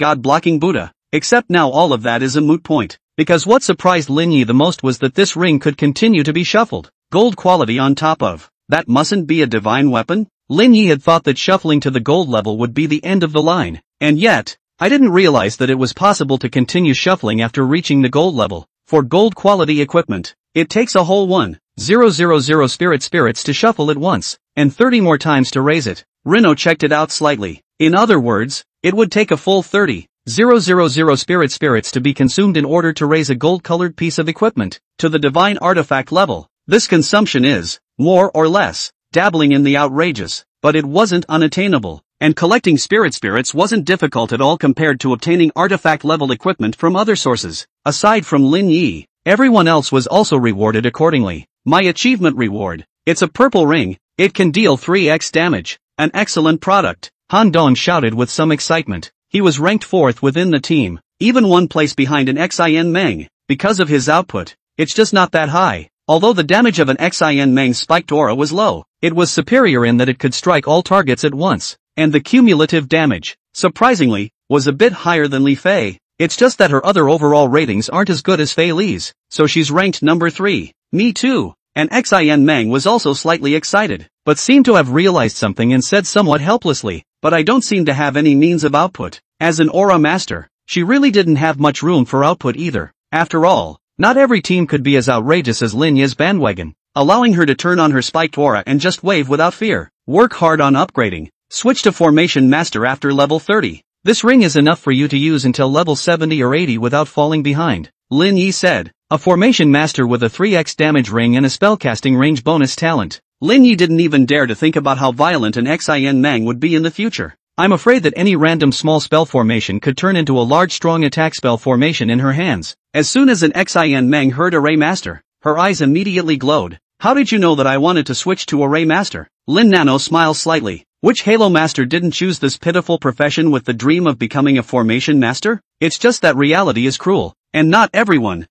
Buddha, except now all of that is a moot point, because what surprised Lin Yi the most was that this ring could continue to be shuffled. Gold quality on top of that mustn't be a divine weapon? Lin Yi had thought that shuffling to the gold level would be the end of the line, and yet, I didn't realize that it was possible to continue shuffling after reaching the gold level. For gold quality equipment, it takes a whole 1,000 spirits to shuffle it once, and 30 more times to raise it. Rino checked it out slightly. In other words, it would take a full 30,000 spirits to be consumed in order to raise a gold-colored piece of equipment to the divine artifact level. This consumption is, more or less, dabbling in the outrageous, but it wasn't unattainable. And collecting spirits wasn't difficult at all compared to obtaining artifact-level equipment from other sources. Aside from Lin Yi, everyone else was also rewarded accordingly. My achievement reward. It's a purple ring. It can deal 3x damage. An excellent product. Han Dong shouted with some excitement. He was ranked 4th within the team, even 1 place behind an Xin Meng. Because of his output, it's just not that high. Although the damage of an Xin Meng's spiked aura was low, it was superior in that it could strike all targets at once. And the cumulative damage, surprisingly, was a bit higher than Li Fei. It's just that her other overall ratings aren't as good as Fei Li's, so she's ranked number 3. Me too. And Xin Meng was also slightly excited, but seemed to have realized something and said somewhat helplessly, but I don't seem to have any means of output. As an aura master, she really didn't have much room for output either. After all, not every team could be as outrageous as Lin Yi's bandwagon, allowing her to turn on her spiked aura and just wave without fear. Work hard on upgrading. Switch to Formation Master after level 30. This ring is enough for you to use until level 70 or 80 without falling behind, Lin Yi said. A formation master with a 3x damage ring and a spellcasting range bonus talent. Lin Yi didn't even dare to think about how violent an Xin Mang would be in the future. I'm afraid that any random small spell formation could turn into a large strong attack spell formation in her hands. As soon as an Xin Mang heard Array Master, her eyes immediately glowed. How did you know that I wanted to switch to Array Master? Lin Nano smiles slightly. Which Halo Master didn't choose this pitiful profession with the dream of becoming a formation master? It's just that reality is cruel, and not everyone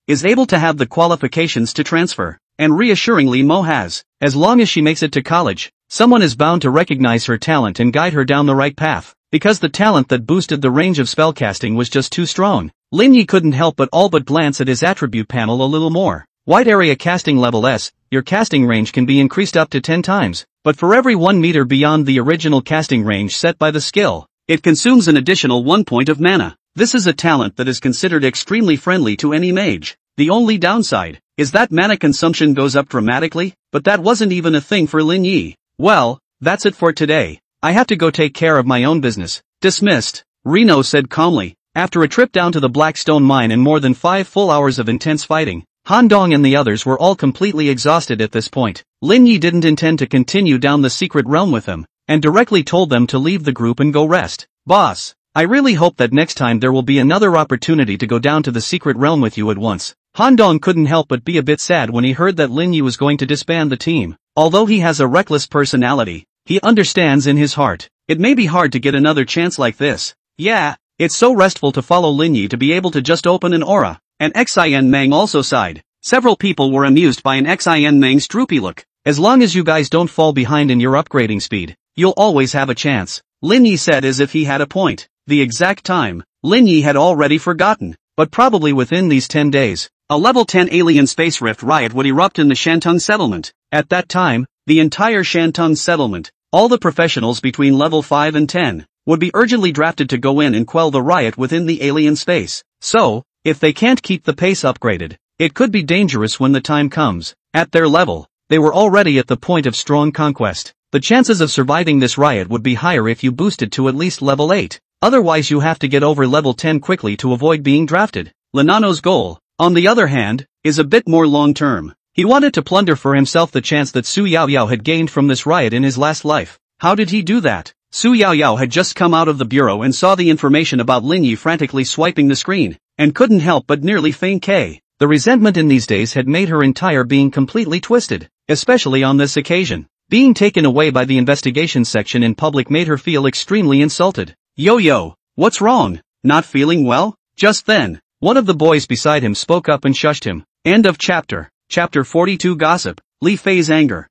is able to have the qualifications to transfer. And reassuringly Mo has. As long as she makes it to college, someone is bound to recognize her talent and guide her down the right path. Because the talent that boosted the range of spellcasting was just too strong, Lin Yi couldn't help but glance at his attribute panel a little more. Wide area casting level S, your casting range can be increased up to 10 times, but for every 1 meter beyond the original casting range set by the skill, it consumes an additional 1 point of mana. This is a talent that is considered extremely friendly to any mage. The only downside is that mana consumption goes up dramatically, but that wasn't even a thing for Lin Yi. Well, that's it for today. I have to go take care of my own business. Dismissed, Reno said calmly. After a trip down to the Blackstone mine and more than 5 full hours of intense fighting, Han Dong and the others were all completely exhausted at this point. Lin Yi didn't intend to continue down the secret realm with him, and directly told them to leave the group and go rest. Boss, I really hope that next time there will be another opportunity to go down to the secret realm with you at once. Han Dong couldn't help but be a bit sad when he heard that Lin Yi was going to disband the team. Although he has a reckless personality, he understands in his heart, it may be hard to get another chance like this. Yeah, it's so restful to follow Lin Yi to be able to just open an aura. And Xin Mang also sighed. Several people were amused by an Xin Mang's droopy look. As long as you guys don't fall behind in your upgrading speed, you'll always have a chance, Lin Yi said as if he had a point. The exact time, Lin Yi had already forgotten, but probably within these 10 days, a level 10 alien space rift riot would erupt in the Shantung settlement. At that time, the entire Shantung settlement, all the professionals between level 5 and 10, would be urgently drafted to go in and quell the riot within the alien space. So, if they can't keep the pace upgraded, it could be dangerous when the time comes. At their level, they were already at the point of strong conquest. The chances of surviving this riot would be higher if you boosted to at least level 8. Otherwise you have to get over level 10 quickly to avoid being drafted. Linano's goal, on the other hand, is a bit more long-term. He wanted to plunder for himself the chance that Su Yaoyao had gained from this riot in his last life. How did he do that? Su Yaoyao had just come out of the bureau and saw the information about Lin Yi frantically swiping the screen, and couldn't help but nearly faint. The resentment in these days had made her entire being completely twisted, especially on this occasion. Being taken away by the investigation section in public made her feel extremely insulted. Yo, what's wrong? Not feeling well? Just then, one of the boys beside him spoke up and shushed him. End of chapter. Chapter 42 Gossip. Li Fei's anger.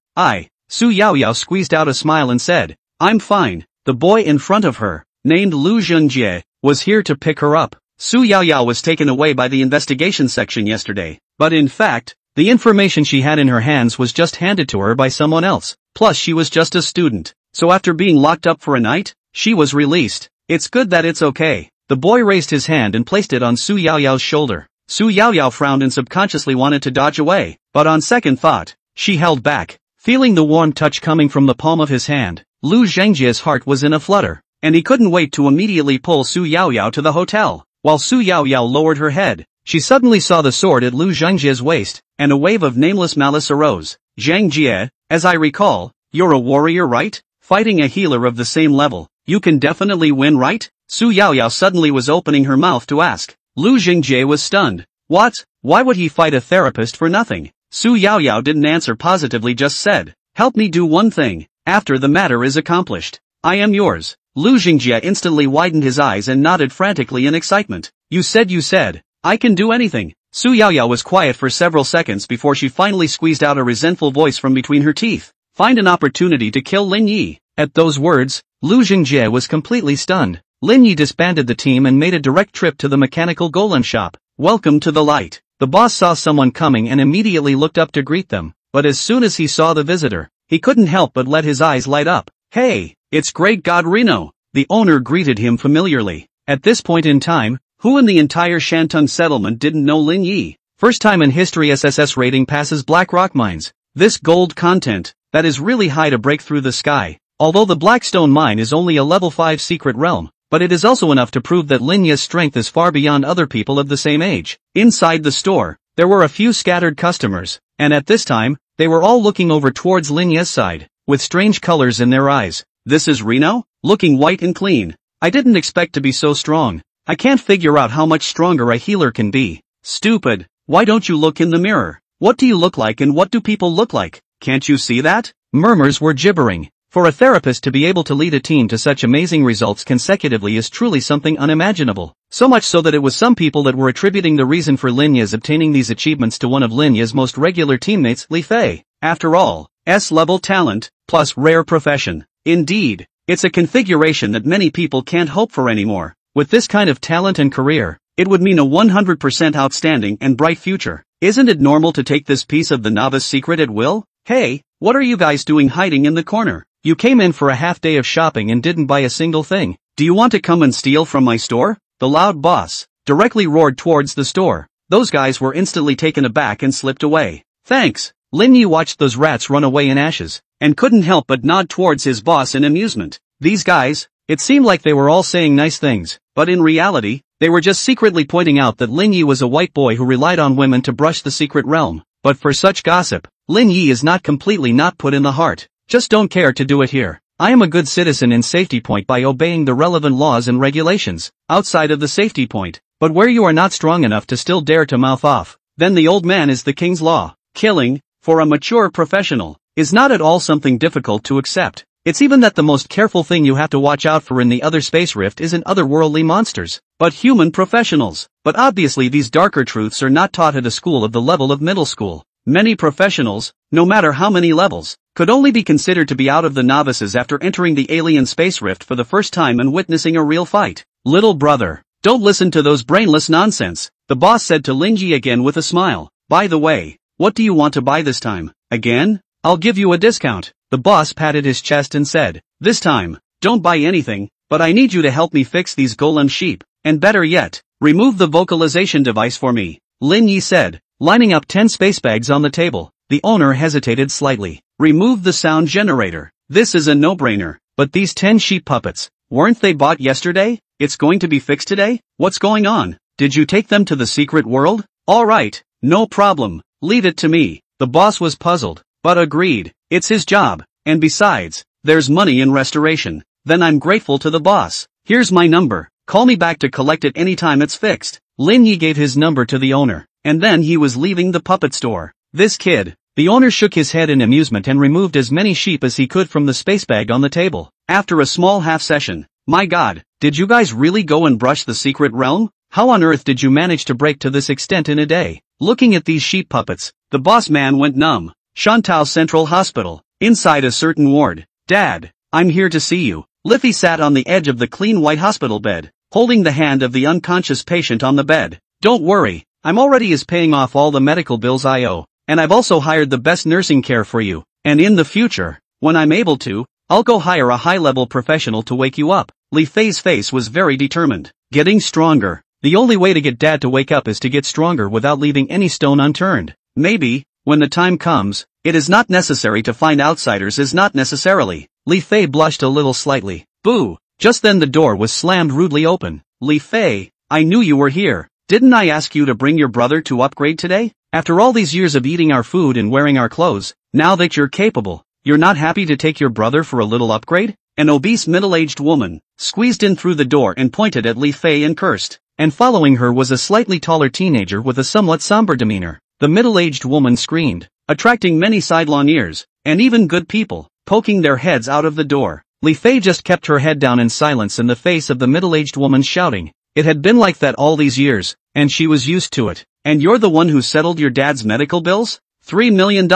Su Yaoyao squeezed out a smile and said, I'm fine. The boy in front of her, named Lu Zhengjie, was here to pick her up. Su Yaoyao was taken away by the investigation section yesterday, but in fact, the information she had in her hands was just handed to her by someone else. Plus she was just a student, so after being locked up for a night, she was released. It's good that it's okay. The boy raised his hand and placed it on Su Yaoyao's shoulder. Su Yaoyao frowned and subconsciously wanted to dodge away, but on second thought, she held back. Feeling the warm touch coming from the palm of his hand, Lu Zhengjie's heart was in a flutter, and he couldn't wait to immediately pull Su Yaoyao to the hotel. While Su Yaoyao lowered her head, she suddenly saw the sword at Lu Zhengjie's waist, and a wave of nameless malice arose. Zhengjie, as I recall, you're a warrior, right? Fighting a healer of the same level, you can definitely win, right? Su Yaoyao suddenly was opening her mouth to ask. Lu Zhengjie was stunned. What? Why would he fight a therapist for nothing? Su Yaoyao didn't answer positively, just said, help me do one thing, after the matter is accomplished, I am yours. Lu Zhengjie instantly widened his eyes and nodded frantically in excitement. You said, I can do anything. Su Yaoyao was quiet for several seconds before she finally squeezed out a resentful voice from between her teeth. Find an opportunity to kill Lin Yi. At those words, Lu Zhengjie was completely stunned. Lin Yi disbanded the team and made a direct trip to the mechanical golem shop. Welcome to the light. The boss saw someone coming and immediately looked up to greet them, but as soon as he saw the visitor, he couldn't help but let his eyes light up. Hey, it's Great God Reno. The owner greeted him familiarly. At this point in time, who in the entire Shantung settlement didn't know Lin Yi? First time in history SSS rating passes Black Rock Mines. This gold content, that is really high to break through the sky. Although the Blackstone Mine is only a level 5 secret realm, but it is also enough to prove that Lin Ye's strength is far beyond other people of the same age. Inside the store, there were a few scattered customers, and at this time, they were all looking over towards Lin Ye's side, with strange colors in their eyes. This is Reno? Looking white and clean. I didn't expect to be so strong. I can't figure out how much stronger a healer can be. Stupid. Why don't you look in the mirror? What do you look like and what do people look like? Can't you see that? Murmurs were gibbering. For a therapist to be able to lead a team to such amazing results consecutively is truly something unimaginable. So much so that it was some people that were attributing the reason for Lin Ye's obtaining these achievements to one of Lin Ye's most regular teammates, Li Fei. After all, S-level talent, plus rare profession. Indeed, it's a configuration that many people can't hope for anymore. With this kind of talent and career, it would mean a 100% outstanding and bright future. Isn't it normal to take this piece of the novice secret at will? Hey, what are you guys doing hiding in the corner? You came in for a half day of shopping and didn't buy a single thing. Do you want to come and steal from my store? The loud boss directly roared towards the store. Those guys were instantly taken aback and slipped away. Thanks. Lin Ye watched those rats run away in ashes, and couldn't help but nod towards his boss in amusement. These guys, it seemed like they were all saying nice things, but in reality, they were just secretly pointing out that Lin Ye was a white boy who relied on women to brush the secret realm. But for such gossip, Lin Ye is not completely not put in the heart. Just don't care to do it here. I am a good citizen in Safety Point by obeying the relevant laws and regulations, outside of the Safety Point. But where you are not strong enough to still dare to mouth off, then the old man is the king's law. Killing, for a mature professional, is not at all something difficult to accept. It's even that the most careful thing you have to watch out for in the other space rift isn't otherworldly monsters, but human professionals. But obviously these darker truths are not taught at a school of the level of middle school. Many professionals, no matter how many levels, could only be considered to be out of the novices after entering the alien space rift for the first time and witnessing a real fight. Little brother, don't listen to those brainless nonsense, the boss said to Lin Ji again with a smile. By the way, what do you want to buy this time? Again? I'll give you a discount. The boss patted his chest and said, this time, don't buy anything, but I need you to help me fix these golem sheep, and better yet, remove the vocalization device for me. Lin Yi said, lining up 10 space bags on the table. The owner hesitated slightly. Remove the sound generator. This is a no-brainer. But these 10 sheep puppets, weren't they bought yesterday? It's going to be fixed today? What's going on? Did you take them to the secret world? Alright, no problem. Leave it to me. The boss was puzzled, but agreed. It's his job. And besides, there's money in restoration. Then I'm grateful to the boss. Here's my number. Call me back to collect it anytime it's fixed. Lin Yi gave his number to the owner, and then he was leaving the puppet store. This kid. The owner shook his head in amusement and removed as many sheep as he could from the space bag on the table. After a small half session, my god, did you guys really go and brush the secret realm? How on earth did you manage to break to this extent in a day? Looking at these sheep puppets, the boss man went numb. Shantou Central Hospital, inside a certain ward. Dad, I'm here to see you. Liffy sat on the edge of the clean white hospital bed, holding the hand of the unconscious patient on the bed. Don't worry, I'm already paying off all the medical bills I owe. And I've also hired the best nursing care for you, and in the future, when I'm able to, I'll go hire a high-level professional to wake you up. Li Fei's face was very determined. Getting stronger. The only way to get Dad to wake up is to get stronger without leaving any stone unturned. Maybe, when the time comes, it is not necessary to find outsiders is not necessarily. Li Fei blushed a little slightly. Boo! Just then the door was slammed rudely open. Li Fei, I knew you were here. Didn't I ask you to bring your brother to upgrade today? After all these years of eating our food and wearing our clothes, now that you're capable, you're not happy to take your brother for a little upgrade? An obese middle-aged woman squeezed in through the door and pointed at Li Fei and cursed. And following her was a slightly taller teenager with a somewhat somber demeanor. The middle-aged woman screamed, attracting many sidelong ears, and even good people, poking their heads out of the door. Li Fei just kept her head down in silence in the face of the middle-aged woman shouting. It had been like that all these years, and she was used to it. And you're the one who settled your dad's medical bills? $3 million.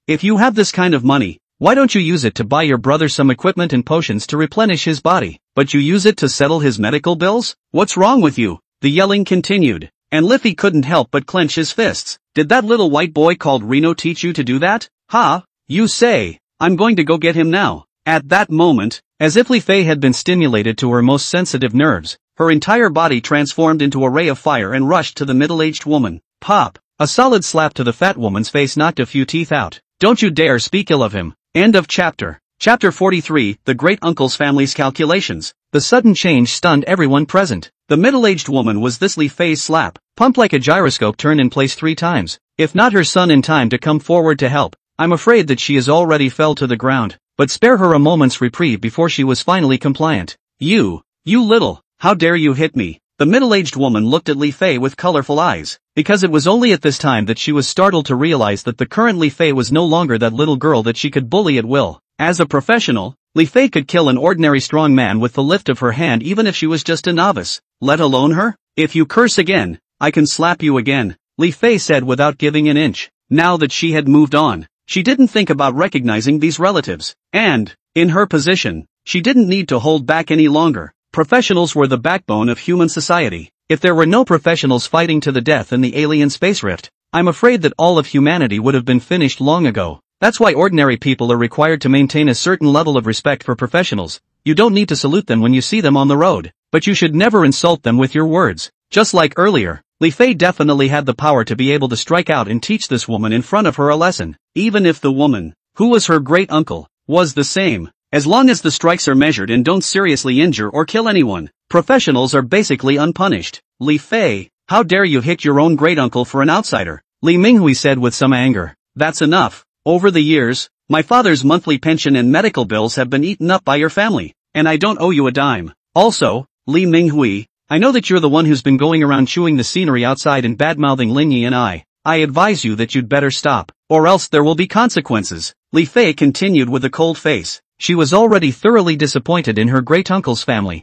If you have this kind of money, why don't you use it to buy your brother some equipment and potions to replenish his body? But you use it to settle his medical bills? What's wrong with you? The yelling continued, and Liffy couldn't help but clench his fists. Did that little white boy called Reno teach you to do that? Ha? You say, I'm going to go get him now. At that moment, as if Li Fei had been stimulated to her most sensitive nerves, her entire body transformed into a ray of fire and rushed to the middle-aged woman. Pop! A solid slap to the fat woman's face knocked a few teeth out. Don't you dare speak ill of him. End of chapter. Chapter 43, The Great Uncle's Family's Calculations. The sudden change stunned everyone present. The middle-aged woman was this Li Fei's slap, pumped like a gyroscope turned in place 3 times. If not her son in time to come forward to help, I'm afraid that she has already fell to the ground. But spare her a moment's reprieve before she was finally compliant. You little, how dare you hit me? The middle-aged woman looked at Li Fei with colorful eyes, because it was only at this time that she was startled to realize that the current Li Fei was no longer that little girl that she could bully at will. As a professional, Li Fei could kill an ordinary strong man with the lift of her hand even if she was just a novice, let alone her. If you curse again, I can slap you again, Li Fei said without giving an inch. Now that she had moved on, she didn't think about recognizing these relatives, and, in her position, she didn't need to hold back any longer. Professionals were the backbone of human society. If there were no professionals fighting to the death in the alien space rift, I'm afraid that all of humanity would have been finished long ago. That's why ordinary people are required to maintain a certain level of respect for professionals. You don't need to salute them when you see them on the road, but you should never insult them with your words. Just like earlier, Li Fei definitely had the power to be able to strike out and teach this woman in front of her a lesson, even if the woman, who was her great uncle, was the same. As long as the strikes are measured and don't seriously injure or kill anyone, professionals are basically unpunished. Li Fei, how dare you hit your own great uncle for an outsider? Li Minghui said with some anger. That's enough. Over the years, my father's monthly pension and medical bills have been eaten up by your family, and I don't owe you a dime. Also, Li Minghui, I know that you're the one who's been going around chewing the scenery outside and badmouthing Lin Yi and I advise you that you'd better stop, or else there will be consequences. Li Fei continued with a cold face. She was already thoroughly disappointed in her great-uncle's family.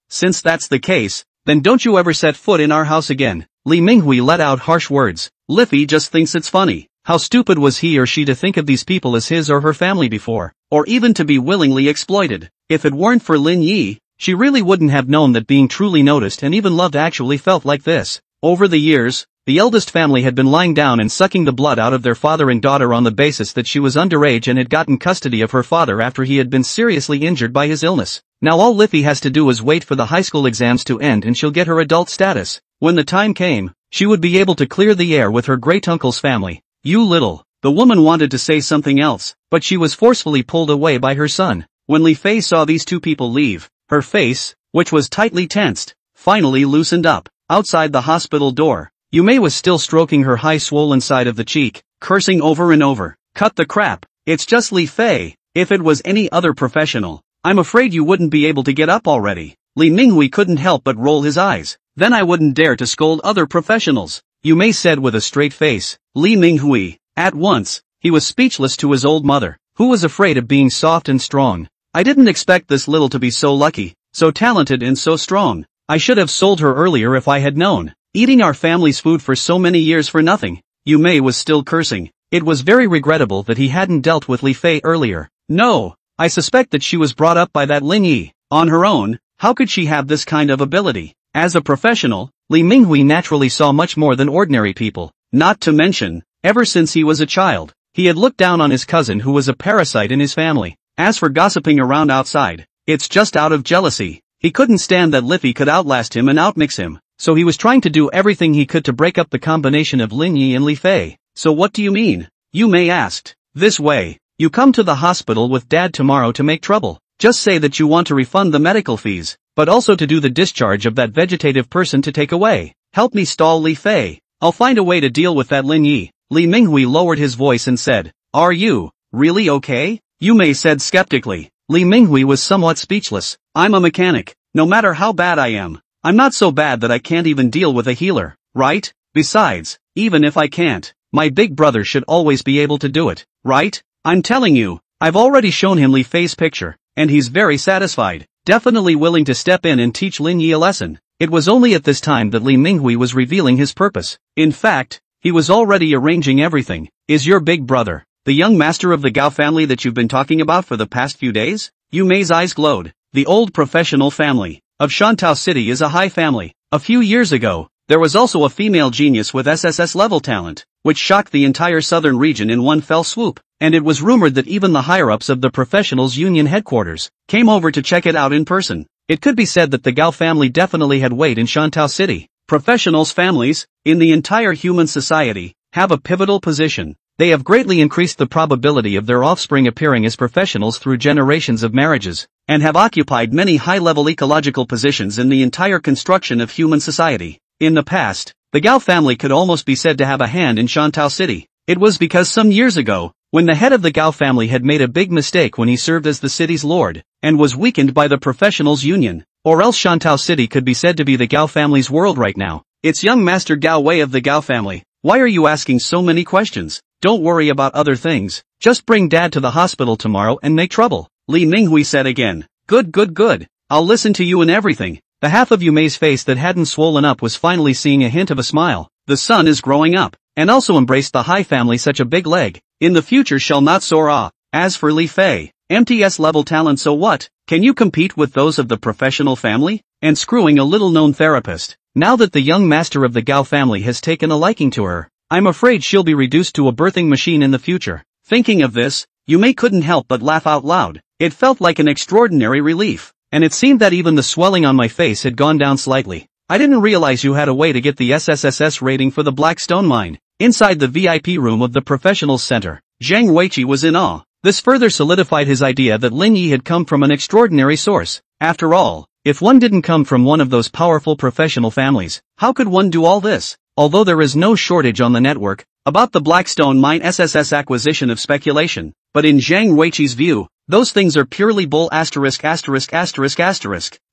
Since that's the case, then don't you ever set foot in our house again. Li Minghui let out harsh words. Li Fei just thinks it's funny. How stupid was he or she to think of these people as his or her family before, or even to be willingly exploited? If it weren't for Lin Yi, she really wouldn't have known that being truly noticed and even loved actually felt like this. Over the years, the eldest family had been lying down and sucking the blood out of their father and daughter on the basis that she was underage and had gotten custody of her father after he had been seriously injured by his illness. Now all Li Fei has to do is wait for the high school exams to end and she'll get her adult status. When the time came, she would be able to clear the air with her great-uncle's family. You little. The woman wanted to say something else, but she was forcefully pulled away by her son. When Li Fei saw these two people leave, her face, which was tightly tensed, finally loosened up. Outside the hospital door, Yu Mei was still stroking her high swollen side of the cheek, cursing over and over. Cut the crap. It's just Li Fei. If it was any other professional, I'm afraid you wouldn't be able to get up already. Li Minghui couldn't help but roll his eyes. Then I wouldn't dare to scold other professionals, Yu Mei said with a straight face. Li Minghui, at once, he was speechless to his old mother, who was afraid of being soft and strong. I didn't expect this little to be so lucky, so talented and so strong. I should have sold her earlier if I had known. Eating our family's food for so many years for nothing. Yu Mei was still cursing. It was very regrettable that he hadn't dealt with Li Fei earlier. No, I suspect that she was brought up by that Lin Yi. On her own, how could she have this kind of ability? As a professional, Li Minghui naturally saw much more than ordinary people. Not to mention, ever since he was a child, he had looked down on his cousin who was a parasite in his family. As for gossiping around outside, it's just out of jealousy. He couldn't stand that Li Fei could outlast him and outmix him, so he was trying to do everything he could to break up the combination of Lin Yi and Li Fei. So what do you mean? Yu Mei asked. This way, you come to the hospital with Dad tomorrow to make trouble. Just say that you want to refund the medical fees, but also to do the discharge of that vegetative person to take away. Help me stall Li Fei. I'll find a way to deal with that Lin Yi. Li Minghui lowered his voice and said, Are you really okay? Yu Mei said skeptically. Li Minghui was somewhat speechless. I'm a mechanic. No matter how bad I am, I'm not so bad that I can't even deal with a healer, right? Besides, even if I can't, my big brother should always be able to do it, right? I'm telling you, I've already shown him Li Fei's picture, and he's very satisfied, definitely willing to step in and teach Lin Yi a lesson. It was only at this time that Li Minghui was revealing his purpose. In fact, he was already arranging everything. Is your big brother the young master of the Gao family that you've been talking about for the past few days? Yu Mei's eyes glowed. The old professional family of Shantou City is a high family. A few years ago, there was also a female genius with SSS level talent, which shocked the entire southern region in one fell swoop, and it was rumored that even the higher-ups of the professionals' union headquarters came over to check it out in person. It could be said that the Gao family definitely had weight in Shantou City. Professionals' families, in the entire human society, have a pivotal position. They have greatly increased the probability of their offspring appearing as professionals through generations of marriages, and have occupied many high-level ecological positions in the entire construction of human society. In the past, the Gao family could almost be said to have a hand in Shantou City. It was because some years ago, when the head of the Gao family had made a big mistake when he served as the city's lord, and was weakened by the professionals' union, or else Shantou City could be said to be the Gao family's world right now. It's young Master Gao Wei of the Gao family. Why are you asking so many questions? Don't worry about other things. Just bring Dad to the hospital tomorrow and make trouble. Li Minghui said again. Good. I'll listen to you in everything. The half of Yu Mei's face that hadn't swollen up was finally seeing a hint of a smile. The son is growing up, and also embraced the Hai family such a big leg. In the future shall not soar. As for Li Fei, MTS level talent, so what? Can you compete with those of the professional family? And screwing a little-known therapist. Now that the young master of the Gao family has taken a liking to her, I'm afraid she'll be reduced to a birthing machine in the future. Thinking of this, Yu Mei couldn't help but laugh out loud. It felt like an extraordinary relief, and it seemed that even the swelling on my face had gone down slightly. I didn't realize you had a way to get the SSSS rating for the Black Stone Mine. Inside the VIP room of the Professionals Center, Zhang Weiqi was in awe. This further solidified his idea that Lin Yi had come from an extraordinary source. After all, if one didn't come from one of those powerful professional families, how could one do all this? Although there is no shortage on the network about the Blackstone Mine SSS acquisition of speculation, but in Zhang Weiqi's view, those things are purely bull.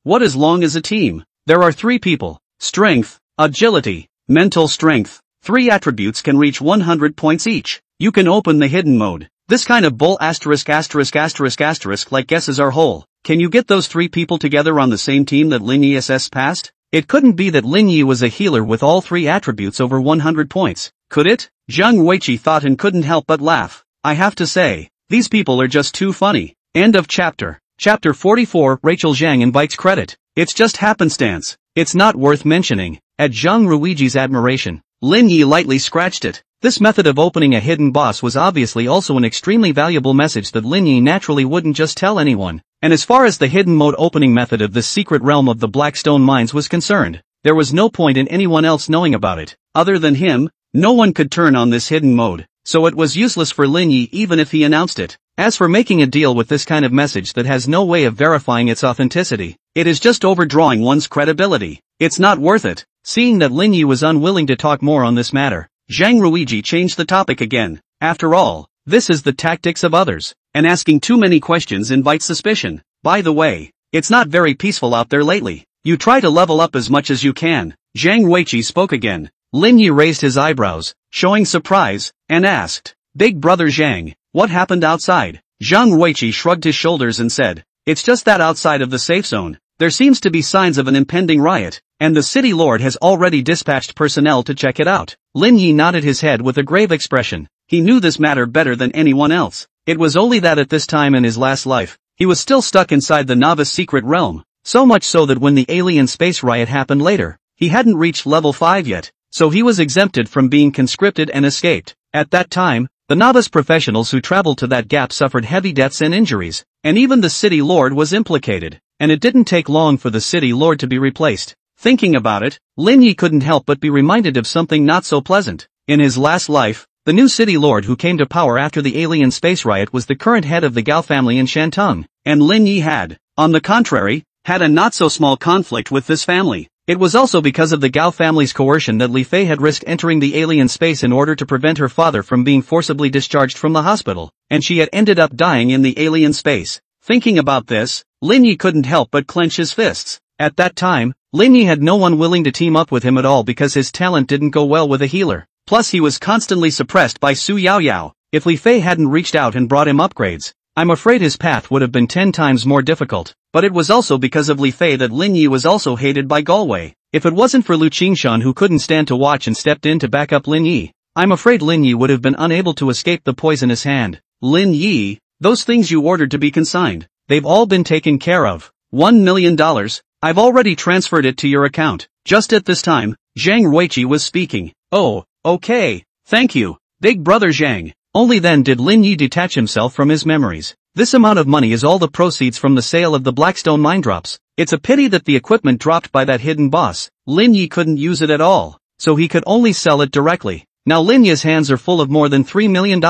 What as long as a team? There are 3 people: strength, agility, mental strength. 3 attributes can reach 100 points each. You can open the hidden mode. This kind of bull like guesses are whole. Can you get those 3 people together on the same team that Lin Yi SS passed? It couldn't be that Lin Yi was a healer with all 3 attributes over 100 points, could it? Zhang Weiqi thought and couldn't help but laugh. I have to say, these people are just too funny. End of chapter. Chapter 44. Rachel Zhang invites credit. It's just happenstance. It's not worth mentioning. At Zhang Ruiji's admiration, Lin Yi lightly scratched it. This method of opening a hidden boss was obviously also an extremely valuable message that Lin Yi naturally wouldn't just tell anyone. And as far as the hidden mode opening method of the secret realm of the Blackstone Mines was concerned, there was no point in anyone else knowing about it. Other than him, no one could turn on this hidden mode, so it was useless for Lin Yi even if he announced it. As for making a deal with this kind of message that has no way of verifying its authenticity, it is just overdrawing one's credibility. It's not worth it. Seeing that Lin Yi was unwilling to talk more on this matter, Zhang Ruiji changed the topic again. After all, this is the tactics of others, and asking too many questions invites suspicion. By the way, it's not very peaceful out there lately. You try to level up as much as you can. Zhang Weiqi spoke again. Lin Yi raised his eyebrows, showing surprise, and asked, Big brother Zhang, what happened outside? Zhang Weiqi shrugged his shoulders and said, It's just that outside of the safe zone, there seems to be signs of an impending riot, and the city lord has already dispatched personnel to check it out. Lin Yi nodded his head with a grave expression. He knew this matter better than anyone else. It was only that at this time in his last life, he was still stuck inside the novice secret realm, so much so that when the alien space riot happened later, he hadn't reached level 5 yet, so he was exempted from being conscripted and escaped. At that time, the novice professionals who traveled to that gap suffered heavy deaths and injuries, and even the city lord was implicated, and it didn't take long for the city lord to be replaced. Thinking about it, Lin Yi couldn't help but be reminded of something not so pleasant. In his last life, the new city lord who came to power after the alien space riot was the current head of the Gao family in Shantung, and Lin Yi had, on the contrary, had a not-so-small conflict with this family. It was also because of the Gao family's coercion that Li Fei had risked entering the alien space in order to prevent her father from being forcibly discharged from the hospital, and she had ended up dying in the alien space. Thinking about this, Lin Yi couldn't help but clench his fists. At that time, Lin Yi had no one willing to team up with him at all because his talent didn't go well with a healer. Plus he was constantly suppressed by Su Yaoyao. If Li Fei hadn't reached out and brought him upgrades, I'm afraid his path would have been 10 times more difficult. But it was also because of Li Fei that Lin Yi was also hated by Galway. If it wasn't for Lu Qingshan who couldn't stand to watch and stepped in to back up Lin Yi, I'm afraid Lin Yi would have been unable to escape the poisonous hand. Lin Yi, those things you ordered to be consigned, they've all been taken care of. $1 million, I've already transferred it to your account. Just at this time, Zhang Weiqi was speaking. Oh, okay, thank you, big brother Zhang. Only then did Lin Yi detach himself from his memories. This amount of money is all the proceeds from the sale of the Blackstone mine drops. It's a pity that the equipment dropped by that hidden boss, Lin Yi couldn't use it at all, so he could only sell it directly. Now Lin Yi's hands are full of more than $3 million.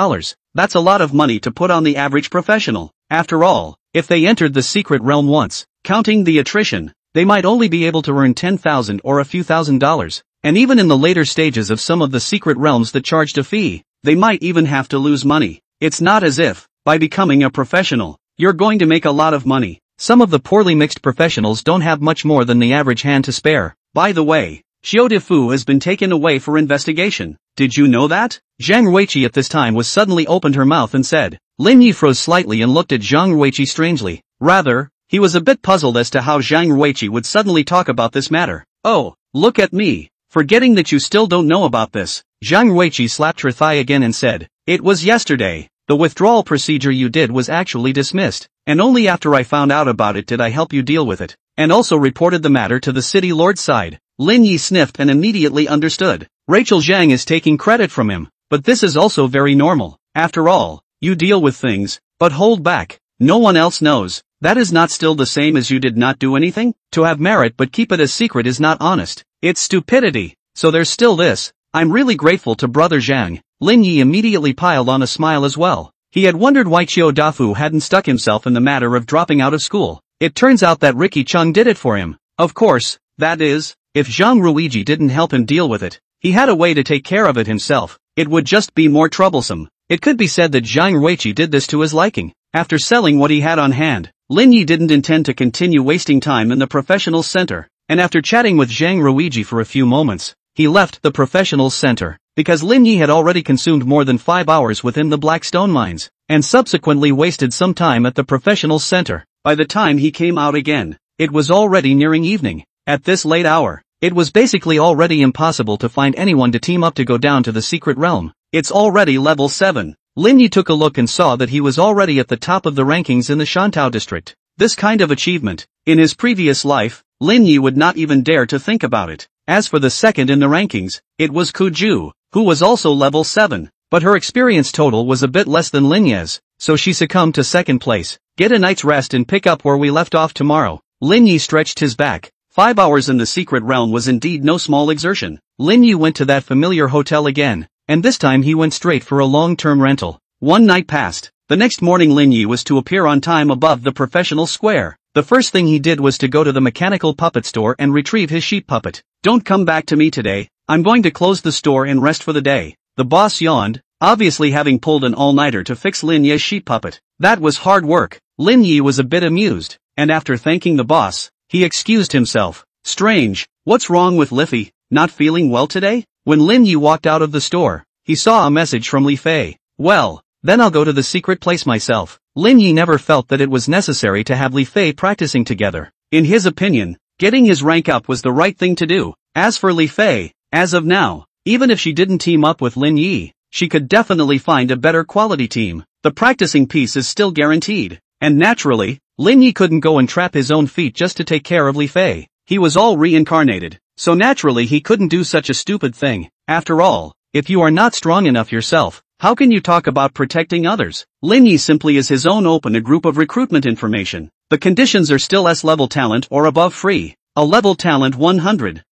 That's a lot of money to put on the average professional. After all, if they entered the secret realm once, counting the attrition, they might only be able to earn $10,000 or a few $1,000s. And even in the later stages of some of the secret realms that charged a fee, they might even have to lose money. It's not as if, by becoming a professional, you're going to make a lot of money. Some of the poorly mixed professionals don't have much more than the average hand to spare. By the way, Xiao Defu has been taken away for investigation. Did you know that? Zhang Ruiqi at this time was suddenly opened her mouth and said. Lin Yi froze slightly and looked at Zhang Ruiqi strangely. Rather, he was a bit puzzled as to how Zhang Ruiqi would suddenly talk about this matter. Oh, look at me. Forgetting that you still don't know about this. Zhang Ruiqi slapped her thigh again and said, it was yesterday. The withdrawal procedure you did was actually dismissed, and only after I found out about it did I help you deal with it, and also reported the matter to the city lord's side. Lin Yi sniffed and immediately understood. Rachel Zhang is taking credit from him, but this is also very normal. After all, you deal with things, but hold back. No one else knows. That is not still the same as you did not do anything? To have merit but keep it a secret is not honest. It's stupidity. So there's still this. I'm really grateful to Brother Zhang. Lin Yi immediately piled on a smile as well. He had wondered why Qiu Dafu hadn't stuck himself in the matter of dropping out of school. It turns out that Ricky Chung did it for him. Of course, that is, if Zhang Ruiji didn't help him deal with it. He had a way to take care of it himself. It would just be more troublesome. It could be said that Zhang Ruiqi did this to his liking. After selling what he had on hand, Lin Yi didn't intend to continue wasting time in the professional center, and after chatting with Zhang Ruiji for a few moments, he left the professional center, because Lin Yi had already consumed more than 5 hours within the Black Stone mines, and subsequently wasted some time at the professional center. By the time he came out again, it was already nearing evening. At this late hour, it was basically already impossible to find anyone to team up to go down to the secret realm. It's already level 7. Lin Yi took a look and saw that he was already at the top of the rankings in the Shantao district. This kind of achievement, in his previous life, Lin Yi would not even dare to think about it. As for the second in the rankings, it was Ku Ju, who was also level 7, but her experience total was a bit less than Lin Yi's, so she succumbed to second place. Get a night's rest and pick up where we left off tomorrow. Lin Yi stretched his back. 5 hours in the secret realm was indeed no small exertion. Lin Yi went to that familiar hotel again, and this time he went straight for a long-term rental. One night passed. The next morning Lin Yi was to appear on time above the professional square. The first thing he did was to go to the mechanical puppet store and retrieve his sheep puppet. Don't come back to me today. I'm going to close the store and rest for the day. The boss yawned, obviously having pulled an all-nighter to fix Lin Yi's sheep puppet. That was hard work. Lin Yi was a bit amused, and after thanking the boss, he excused himself. Strange, what's wrong with Liffey? Not feeling well today? When Lin Yi walked out of the store, he saw a message from Li Fei. Well, then I'll go to the secret place myself. Lin Yi never felt that it was necessary to have Li Fei practicing together. In his opinion, getting his rank up was the right thing to do. As for Li Fei, as of now, even if she didn't team up with Lin Yi, she could definitely find a better quality team. The practicing piece is still guaranteed. And naturally, Lin Yi couldn't go and trap his own feet just to take care of Li Fei. He was all reincarnated, so naturally he couldn't do such a stupid thing. After all, if you are not strong enough yourself, how can you talk about protecting others? Lin Yi simply is his own open a group of recruitment information. The conditions are still S-level talent or above free. A level talent 100,000.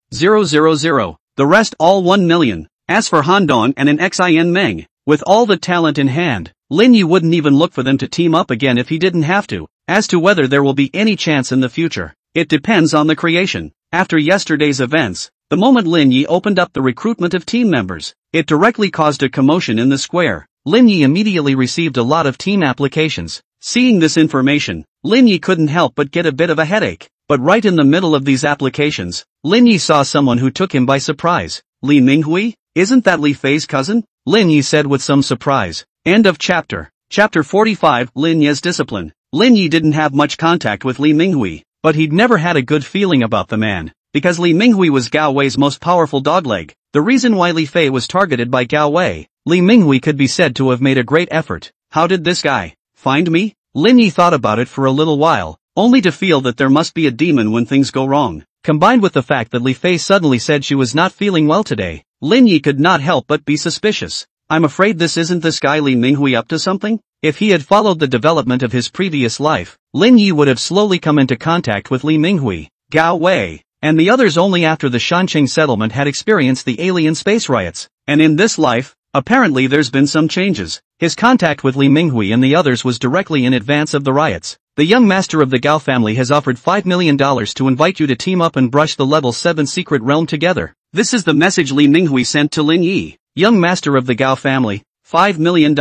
The rest all 1 million. As for Han Dong and an Xin Meng, with all the talent in hand, Lin Yi wouldn't even look for them to team up again if he didn't have to. As to whether there will be any chance in the future, it depends on the creation. After yesterday's events, the moment Lin Yi opened up the recruitment of team members, it directly caused a commotion in the square. Lin Yi immediately received a lot of team applications. Seeing this information, Lin Yi couldn't help but get a bit of a headache. But right in the middle of these applications, Lin Yi saw someone who took him by surprise. Li Minghui? Isn't that Li Fei's cousin? Lin Yi said with some surprise. End of chapter. Chapter 45. Lin Yi's discipline. Lin Yi didn't have much contact with Li Minghui, but he'd never had a good feeling about the man, because Li Minghui was Gao Wei's most powerful dogleg. The reason why Li Fei was targeted by Gao Wei, Li Minghui could be said to have made a great effort. How did this guy find me? Lin Yi thought about it for a little while, only to feel that there must be a demon when things go wrong. Combined with the fact that Li Fei suddenly said she was not feeling well today, Lin Yi could not help but be suspicious. I'm afraid this isn't this guy Li Minghui up to something? If he had followed the development of his previous life, Lin Yi would have slowly come into contact with Li Minghui, Gao Wei, and the others only after the Shanqing settlement had experienced the alien space riots. and in this life, apparently there's been some changes. His contact with Li Minghui and the others was directly in advance of the riots. The young master of the Gao family has offered $5 million to invite you to team up and brush the level 7 secret realm together. This is the message Li Minghui sent to Lin Yi. Young master of the Gao family, $5 million.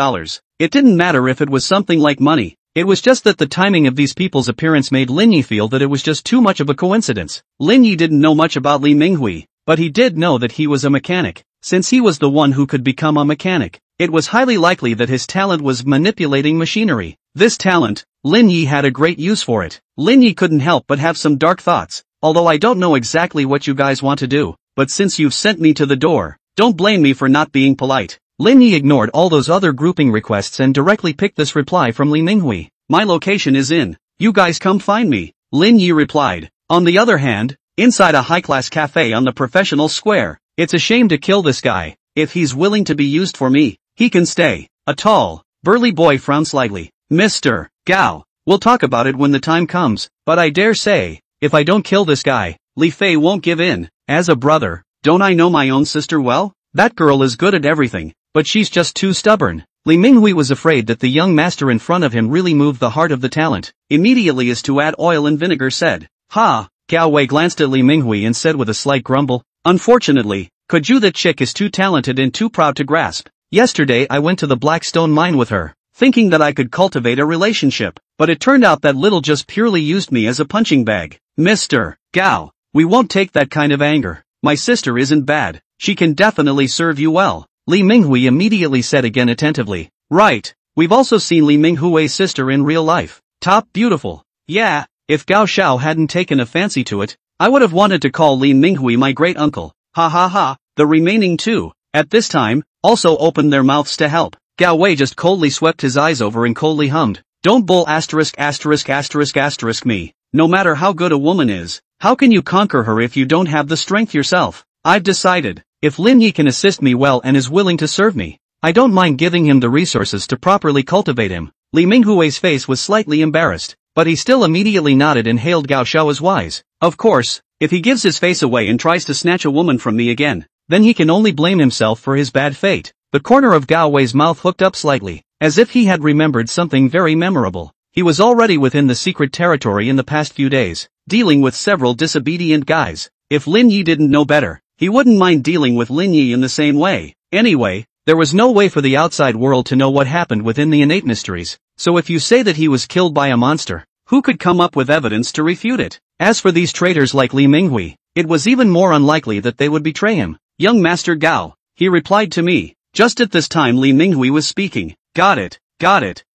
It didn't matter if it was something like money. It was just that the timing of these people's appearance made Lin Yi feel that it was just too much of a coincidence. Lin Yi didn't know much about Li Minghui, but he did know that he was a mechanic. Since he was the one who could become a mechanic, it was highly likely that his talent was manipulating machinery. This talent, Lin Yi had a great use for it. Lin Yi couldn't help but have some dark thoughts. Although I don't know exactly what you guys want to do, but since you've sent me to the door, don't blame me for not being polite. Lin Yi ignored all those other grouping requests and directly picked this reply from Li Minghui. My location is in. You guys come find me. Lin Yi replied. On the other hand, inside a high-class cafe on the professional square. It's a shame to kill this guy. If he's willing to be used for me, he can stay. A tall, burly boy frowned slightly. Mr. Gao, we'll talk about it when the time comes, but I dare say, if I don't kill this guy, Li Fei won't give in. As a brother, don't I know my own sister well? That girl is good at everything, but she's just too stubborn. Li Minghui was afraid that the young master in front of him really moved the heart of the talent. Immediately as to add oil and vinegar said. Ha! Gao Wei glanced at Li Minghui and said with a slight grumble. Unfortunately, Kuju that chick is too talented and too proud to grasp. Yesterday I went to the Blackstone mine with her, thinking that I could cultivate a relationship, but it turned out that little just purely used me as a punching bag. Mr. Gao, we won't take that kind of anger. My sister isn't bad. She can definitely serve you well. Li Minghui immediately said again attentively. Right, we've also seen Li Minghui's sister in real life. Top beautiful. Yeah, if Gao Shao hadn't taken a fancy to it, I would have wanted to call Li Minghui my great uncle. Ha ha ha. The remaining two, at this time, also opened their mouths to help. Gao Wei just coldly swept his eyes over and coldly hummed. Don't bull asterisk asterisk asterisk asterisk me. No matter how good a woman is, how can you conquer her if you don't have the strength yourself? I've decided, if Lin Yi can assist me well and is willing to serve me, I don't mind giving him the resources to properly cultivate him. Li Minghui's face was slightly embarrassed, but he still immediately nodded and hailed Gao Shao as wise. Of course, if he gives his face away and tries to snatch a woman from me again, then he can only blame himself for his bad fate. The corner of Gao Wei's mouth hooked up slightly, as if he had remembered something very memorable. He was already within the secret territory in the past few days, dealing with several disobedient guys. If Lin Yi didn't know better, he wouldn't mind dealing with Lin Yi in the same way. Anyway, there was no way for the outside world to know what happened within the innate mysteries, so if you say that he was killed by a monster, who could come up with evidence to refute it? As for these traitors like Li Minghui, it was even more unlikely that they would betray him. Young Master Gao, he replied to me. Just at this time Li Minghui was speaking. Got it.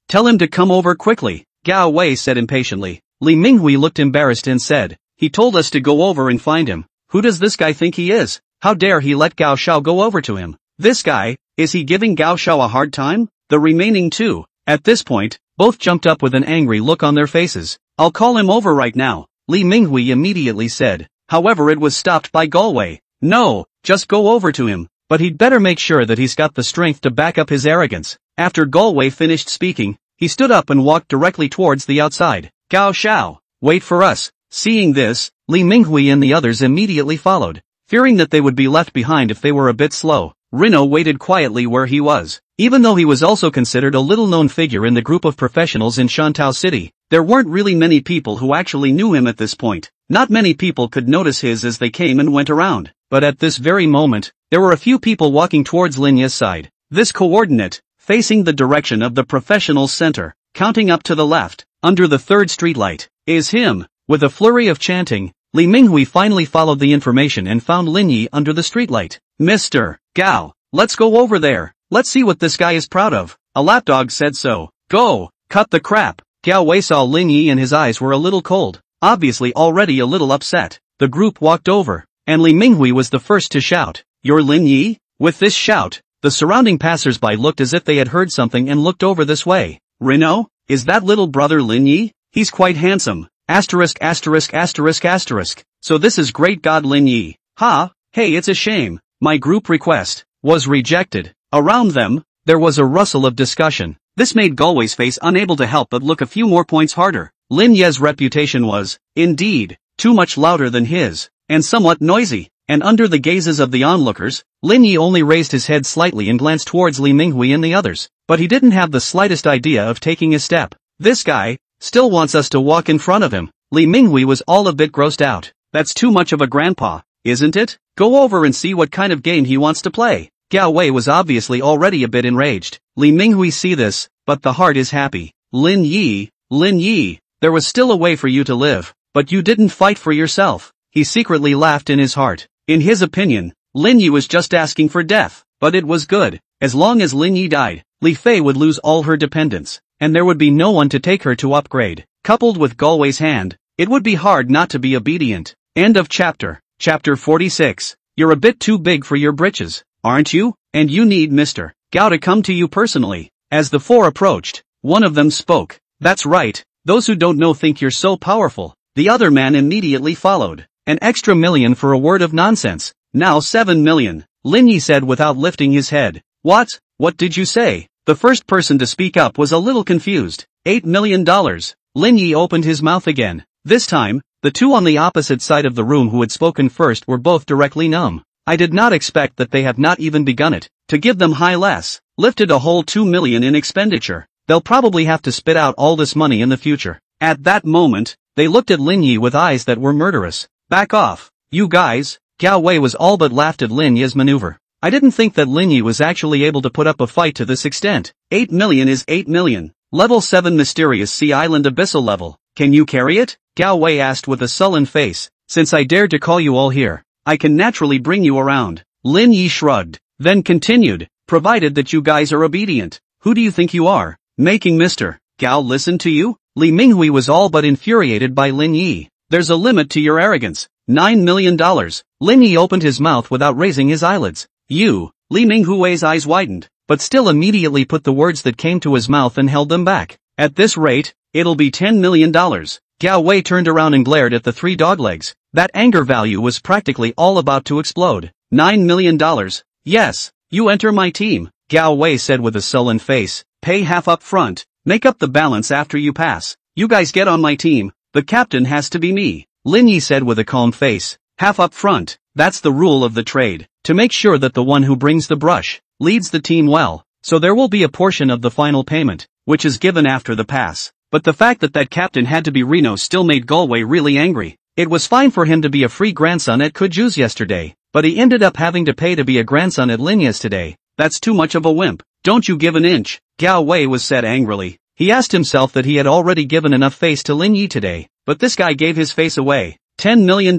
Tell him to come over quickly, Gao Wei said impatiently. Li Minghui looked embarrassed and said, he told us to go over and find him. Who does this guy think he is? How dare he let Gao Shao go over to him? This guy, is he giving Gao Shao a hard time? The remaining two, at this point, both jumped up with an angry look on their faces. I'll call him over right now, Li Minghui immediately said. However, it was stopped by Galway. No, just go over to him, but he'd better make sure that he's got the strength to back up his arrogance. After Galway finished speaking, he stood up and walked directly towards the outside. Gao Shao, wait for us. Seeing this, Li Minghui and the others immediately followed, fearing that they would be left behind if they were a bit slow. Rino waited quietly where he was. Even though he was also considered a little-known figure in the group of professionals in Shantao City, there weren't really many people who actually knew him at this point. Not many people could notice his as they came and went around. But at this very moment, there were a few people walking towards Lin Yi's side. This coordinate, facing the direction of the professionals center, counting up to the left, under the third streetlight, is him. With a flurry of chanting, Li Minghui finally followed the information and found Lin Yi under the streetlight. Mr. Gao, let's go over there. Let's see what this guy is proud of. A lapdog said so. Go, cut the crap. Gao Wei saw Lin Yi and his eyes were a little cold, obviously already a little upset. The group walked over, and Li Minghui was the first to shout, "You're Lin Yi?" With this shout, the surrounding passers-by looked as if they had heard something and looked over this way. Rino, is that little brother Lin Yi? He's quite handsome. Asterisk asterisk asterisk asterisk. So this is great god Lin Yi. Ha, hey, it's a shame. My group request was rejected. Around them, there was a rustle of discussion. This made Galway's face unable to help but look a few more points harder. Lin Yi's reputation was, indeed, too much louder than his, and somewhat noisy, and under the gazes of the onlookers, Lin Yi only raised his head slightly and glanced towards Li Minghui and the others, but he didn't have the slightest idea of taking a step. This guy still wants us to walk in front of him. Li Minghui was all a bit grossed out. That's too much of a grandpa, isn't it? Go over and see what kind of game he wants to play. Gao Wei was obviously already a bit enraged. Li Minghui see this, but the heart is happy. Lin Yi, there was still a way for you to live, but you didn't fight for yourself. He secretly laughed in his heart. In his opinion, Lin Yi was just asking for death, but it was good. As long as Lin Yi died, Li Fei would lose all her dependents, and there would be no one to take her to upgrade. Coupled with Galway's hand, it would be hard not to be obedient. End of chapter. Chapter 46. You're a bit too big for your britches, aren't you? And you need Mr. Gao to come to you personally. As the four approached, one of them spoke. That's right, those who don't know think you're so powerful. The other man immediately followed. An extra million for a word of nonsense. Now 7 million, Lin Yi said without lifting his head. What? What did you say? The first person to speak up was a little confused. $8 million. Lin Yi opened his mouth again. This time, the two on the opposite side of the room who had spoken first were both directly numb. I did not expect that they have not even begun it. To give them high less, lifted a whole 2 million in expenditure. They'll probably have to spit out all this money in the future. At that moment, they looked at Lin Yi with eyes that were murderous. Back off, you guys. Gao Wei was all but laughed at Lin Yi's maneuver. I didn't think that Lin Yi was actually able to put up a fight to this extent. 8 million is 8 million. Level 7 Mysterious Sea Island Abyssal level. Can you carry it? Gao Wei asked with a sullen face. Since I dared to call you all here, I can naturally bring you around. Lin Yi shrugged, then continued, provided that you guys are obedient. Who do you think you are, making Mr. Gao listen to you? Li Minghui was all but infuriated by Lin Yi. There's a limit to your arrogance. $9 million. Lin Yi opened his mouth without raising his eyelids. You, Li Minghui's eyes widened, but still immediately put the words that came to his mouth and held them back. At this rate, it'll be $10 million. Gao Wei turned around and glared at the three doglegs. That anger value was practically all about to explode. $9 million. Yes, you enter my team, Gao Wei said with a sullen face. Pay half up front, make up the balance after you pass. You guys get on my team, the captain has to be me, Lin Yi said with a calm face. Half up front, that's the rule of the trade, to make sure that the one who brings the brush leads the team well, so there will be a portion of the final payment, which is given after the pass. But the fact that captain had to be Reno still made Galway really angry. It was fine for him to be a free grandson at Kuju's yesterday, but he ended up having to pay to be a grandson at Lin Yi's today. That's too much of a wimp. Don't you give an inch, Gao Wei was said angrily. He asked himself that he had already given enough face to Lin Yi today, but this guy gave his face away. $10 million.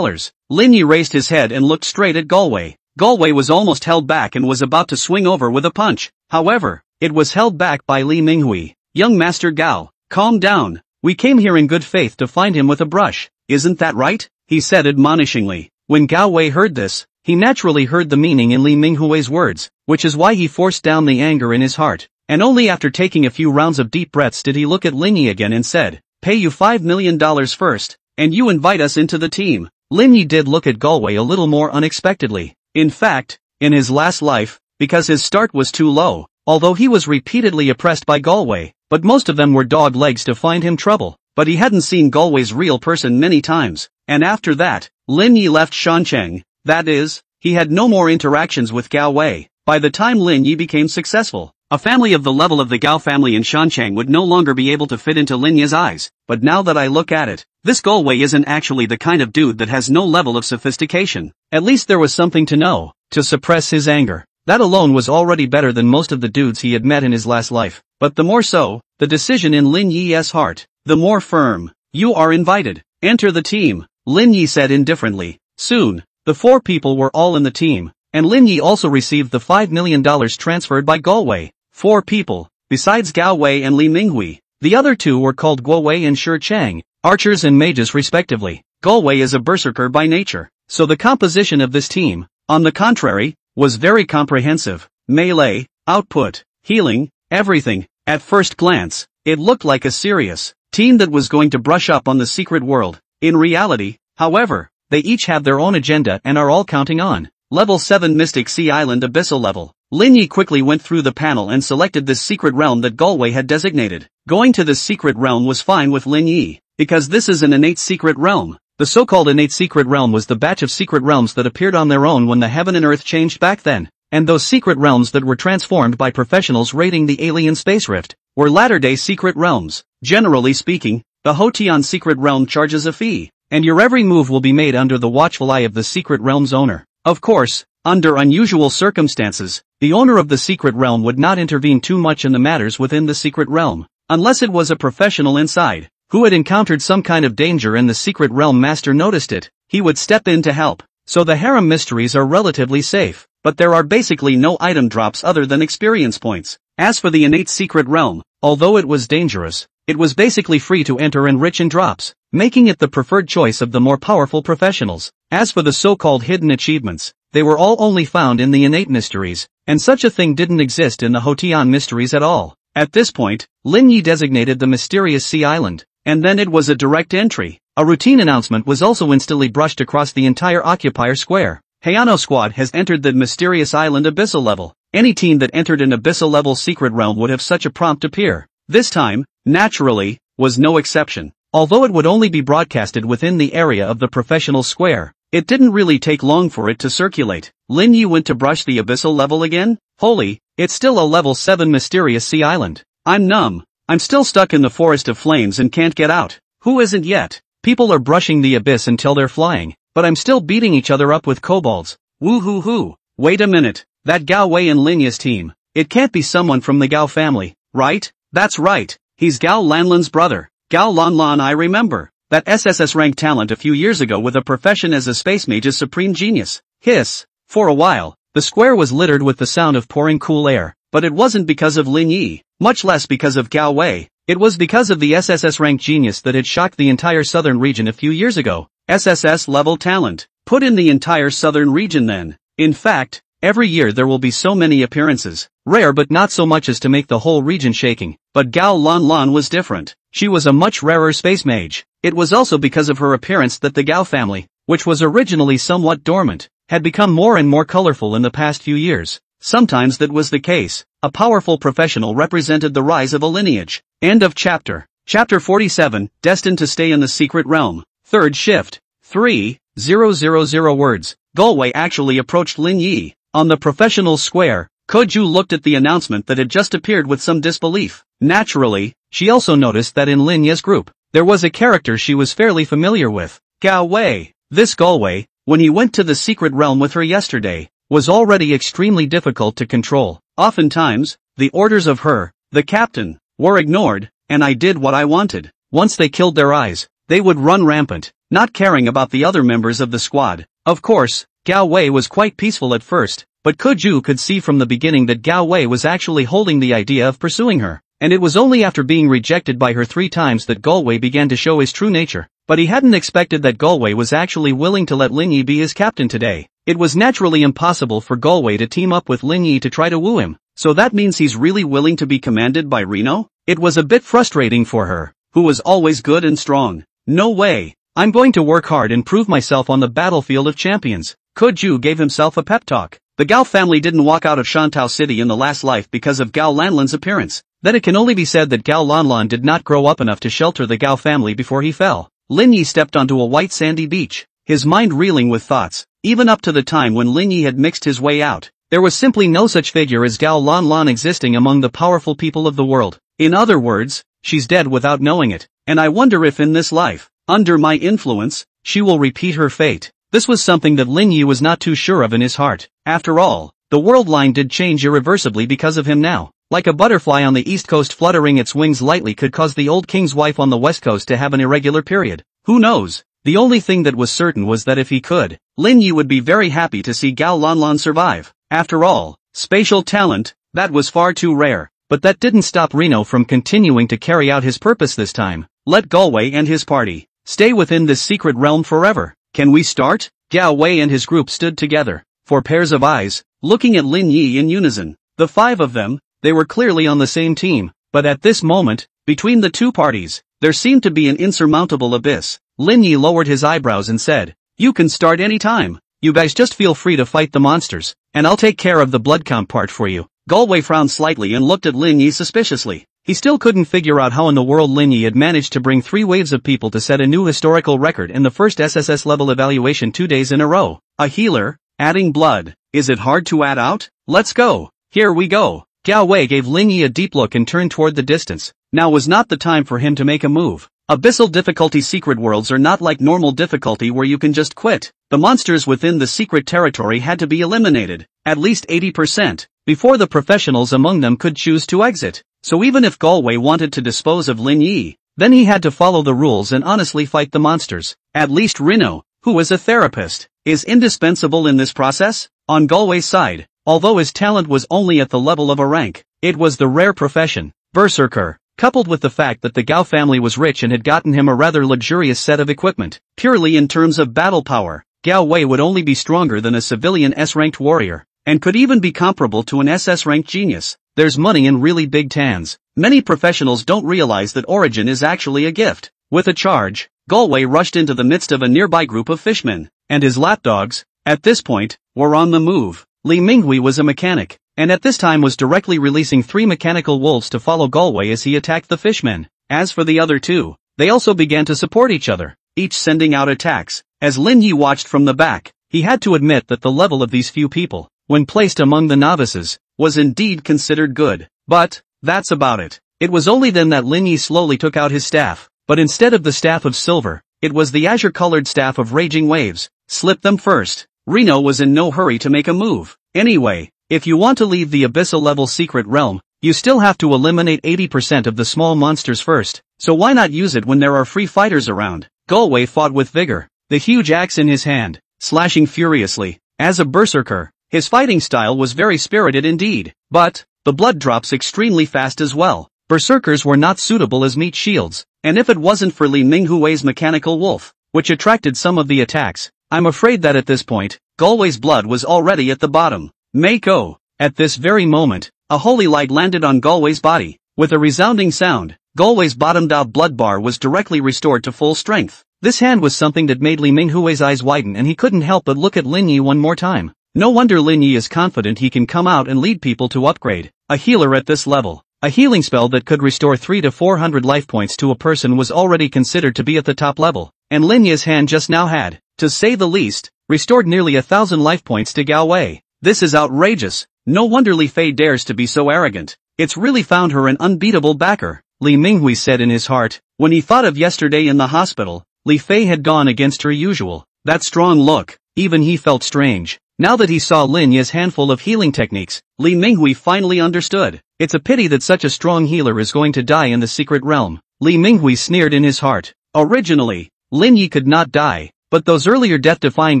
Lin Yi raised his head and looked straight at Galway. Galway was almost held back and was about to swing over with a punch. However, it was held back by Li Minghui. Young Master Gao, calm down. We came here in good faith to find him with a brush. Isn't that right? He said admonishingly. When Gao Wei heard this, he naturally heard the meaning in Li Minghui's words, which is why he forced down the anger in his heart. And only after taking a few rounds of deep breaths did he look at Lin Yi again and said, pay you $5 million first, and you invite us into the team. Lin Yi did look at Galway a little more unexpectedly. In fact, in his last life, because his start was too low, although he was repeatedly oppressed by Galway, but most of them were dog legs to find him trouble. But he hadn't seen Galway's real person many times, and after that, Lin Yi left Shancheng. That is, he had no more interactions with Gao Wei. By the time Lin Yi became successful, a family of the level of the Gao family in Shancheng would no longer be able to fit into Lin Yi's eyes. But now that I look at it, this Galway isn't actually the kind of dude that has no level of sophistication. At least there was something to know, to suppress his anger. That alone was already better than most of the dudes he had met in his last life. But the more so, the decision in Lin Yi's heart, the more firm. You are invited. Enter the team, Lin Yi said indifferently. Soon, the four people were all in the team, and Lin Yi also received the $5 million transferred by Galway. 4 people, besides Gao Wei and Li Minghui. The other two were called Guo Wei and Shi Chang, archers and mages respectively. Galway is a berserker by nature, so the composition of this team, on the contrary, was very comprehensive. Melee, output, healing, everything. At first glance, it looked like a serious team that was going to brush up on the secret world. In reality, however, they each have their own agenda and are all counting on Level 7 Mystic Sea Island Abyssal level. Lin Yi quickly went through the panel and selected this secret realm that Galway had designated. Going to this secret realm was fine with Lin Yi, because this is an innate secret realm. The so-called innate secret realm was the batch of secret realms that appeared on their own when the heaven and earth changed back then, and those secret realms that were transformed by professionals raiding the alien space rift were latter-day secret realms. Generally speaking, the Hoteon secret realm charges a fee, and your every move will be made under the watchful eye of the secret realm's owner. Of course, under unusual circumstances, the owner of the secret realm would not intervene too much in the matters within the secret realm, unless it was a professional inside, who had encountered some kind of danger and the secret realm master noticed it. He would step in to help. So the harem mysteries are relatively safe, but there are basically no item drops other than experience points. As for the innate secret realm, although it was dangerous, it was basically free to enter and rich in drops, making it the preferred choice of the more powerful professionals. As for the so-called hidden achievements, they were all only found in the innate mysteries, and such a thing didn't exist in the Hoteon mysteries at all. At this point, Lin Yi designated the mysterious Sea Island, and then it was a direct entry. A routine announcement was also instantly brushed across the entire occupier square. Hayano Squad has entered the mysterious island abyssal level. Any team that entered an abyssal level secret realm would have such a prompt appear. This time, naturally, was no exception. Although it would only be broadcasted within the area of the professional square, it didn't really take long for it to circulate. Lin Yi went to brush the abyssal level again? Holy, it's still a level 7 mysterious sea island. I'm numb. I'm still stuck in the forest of flames and can't get out. Who isn't yet? People are brushing the abyss until they're flying, but I'm still beating each other up with kobolds. Woo-hoo-hoo. Wait a minute. That Gao Wei and Lin Yi's team. It can't be someone from the Gao family, right? That's right. He's Gao Lanlan's brother. Gao Lanlan, I remember. That SSS rank talent a few years ago with a profession as a space mage's supreme genius. Hiss. For a while, the square was littered with the sound of pouring cool air, but it wasn't because of Lin Yi, much less because of Gao Wei. It was because of the SSS rank genius that had shocked the entire southern region a few years ago. SSS level talent. Put in the entire southern region then. In fact, every year there will be so many appearances, rare but not so much as to make the whole region shaking. But Gao Lanlan was different. She was a much rarer space mage. It was also because of her appearance that the Gao family, which was originally somewhat dormant, had become more and more colorful in the past few years. Sometimes that was the case. A powerful professional represented the rise of a lineage. End of chapter. Chapter 47, Destined to Stay in the Secret Realm. Third shift. 3,000 words. Galway actually approached Lin Yi. On the professional square, Koju looked at the announcement that had just appeared with some disbelief. Naturally, she also noticed that in Lin Yi's group, there was a character she was fairly familiar with. Gao Wei. This Galway, when he went to the secret realm with her yesterday, was already extremely difficult to control. Oftentimes, the orders of her, the captain, were ignored, and I did what I wanted. Once they killed their eyes, they would run rampant, not caring about the other members of the squad. Of course, Gao Wei was quite peaceful at first, but Koju could see from the beginning that Gao Wei was actually holding the idea of pursuing her, and it was only after being rejected by her 3 times that Galway began to show his true nature. But he hadn't expected that Galway was actually willing to let Lin Yi be his captain today. It was naturally impossible for Galway to team up with Lin Yi to try to woo him, so that means he's really willing to be commanded by Reno? It was a bit frustrating for her, who was always good and strong. No way. I'm going to work hard and prove myself on the battlefield of champions. Koju gave himself a pep talk. The Gao family didn't walk out of Shantao City in the last life because of Gao Lanlan's appearance. Then it can only be said that Gao Lanlan did not grow up enough to shelter the Gao family before he fell. Lin Yi stepped onto a white sandy beach, his mind reeling with thoughts. Even up to the time when Lin Yi had mixed his way out, there was simply no such figure as Gao Lanlan existing among the powerful people of the world. In other words, she's dead without knowing it, and I wonder if in this life, under my influence, she will repeat her fate. This was something that Lin Yi was not too sure of in his heart. After all, the world line did change irreversibly because of him now. Like a butterfly on the east coast fluttering its wings lightly could cause the old king's wife on the west coast to have an irregular period. Who knows? The only thing that was certain was that if he could, Lin Yi would be very happy to see Gao Lanlan survive. After all, spatial talent, that was far too rare. But that didn't stop Reno from continuing to carry out his purpose this time. Let Galway and his party stay within this secret realm forever. Can we start? Gao Wei and his group stood together, 4 pairs of eyes, looking at Lin Yi in unison. The 5 of them, they were clearly on the same team, but at this moment, between the 2 parties, there seemed to be an insurmountable abyss. Lin Yi lowered his eyebrows and said, "You can start any time. You guys just feel free to fight the monsters, and I'll take care of the blood count part for you." Galway frowned slightly and looked at Lin Yi suspiciously. he still couldn't figure out how in the world Lin Yi had managed to bring 3 waves of people to set a new historical record in the first SSS level evaluation 2 days in a row. A healer, adding blood. Is it hard to add out? Let's go. Here we go. Gao Wei gave Lin Yi a deep look and turned toward the distance. Now was not the time for him to make a move. Abyssal difficulty secret worlds are not like normal difficulty where you can just quit. The monsters within the secret territory had to be eliminated, at least 80%, before the professionals among them could choose to exit. So even if Galway wanted to dispose of Lin Yi, then he had to follow the rules and honestly fight the monsters. At least Reno, who is a therapist, is indispensable in this process. On Galway's side, although his talent was only at the level of a rank, it was the rare profession, Berserker, coupled with the fact that the Gao family was rich and had gotten him a rather luxurious set of equipment. Purely in terms of battle power, Gao Wei would only be stronger than a civilian S-ranked warrior, and could even be comparable to an SS-ranked genius. There's money in really big tans. Many professionals don't realize that origin is actually a gift. With a charge, Galway rushed into the midst of a nearby group of fishmen, and his lapdogs, at this point, were on the move. Li Minghui was a mechanic, and at this time was directly releasing 3 mechanical wolves to follow Galway as he attacked the fishmen. As for the other 2, they also began to support each other, each sending out attacks. As Lin Yi watched from the back, he had to admit that the level of these few people, when placed among the novices, was indeed considered good. But, that's about it. It was only then that Lin Yi slowly took out his staff, but instead of the staff of silver, it was the azure-colored staff of raging waves. Slip them first. Reno was in no hurry to make a move. Anyway, if you want to leave the abyssal-level secret realm, you still have to eliminate 80% of the small monsters first, so why not use it when there are free fighters around? Galway fought with vigor, the huge axe in his hand, slashing furiously. As a berserker, his fighting style was very spirited indeed, but the blood drops extremely fast as well. Berserkers were not suitable as meat shields, and if it wasn't for Li Minghui's mechanical wolf, which attracted some of the attacks, I'm afraid that at this point, Galway's blood was already at the bottom. Mako. At this very moment, a holy light landed on Galway's body. With a resounding sound, Galway's bottomed-out blood bar was directly restored to full strength. This hand was something that made Li Minghui's eyes widen, and he couldn't help but look at Lin Yi one more time. No wonder Lin Yi is confident he can come out and lead people to upgrade. A healer at this level. A healing spell that could restore 300 to 400 life points to a person was already considered to be at the top level, and Lin Yi's hand just now had, to say the least, restored nearly 1,000 life points to Gao Wei. This is outrageous. No wonder Li Fei dares to be so arrogant. It's really found her an unbeatable backer, Li Minghui said in his heart. When he thought of yesterday in the hospital, Li Fei had gone against her usual, that strong look. Even he felt strange. Now that he saw Lin Yi's handful of healing techniques, Li Minghui finally understood. It's a pity that such a strong healer is going to die in the secret realm. Li Minghui sneered in his heart. Originally, Lin Yi could not die, but those earlier death-defying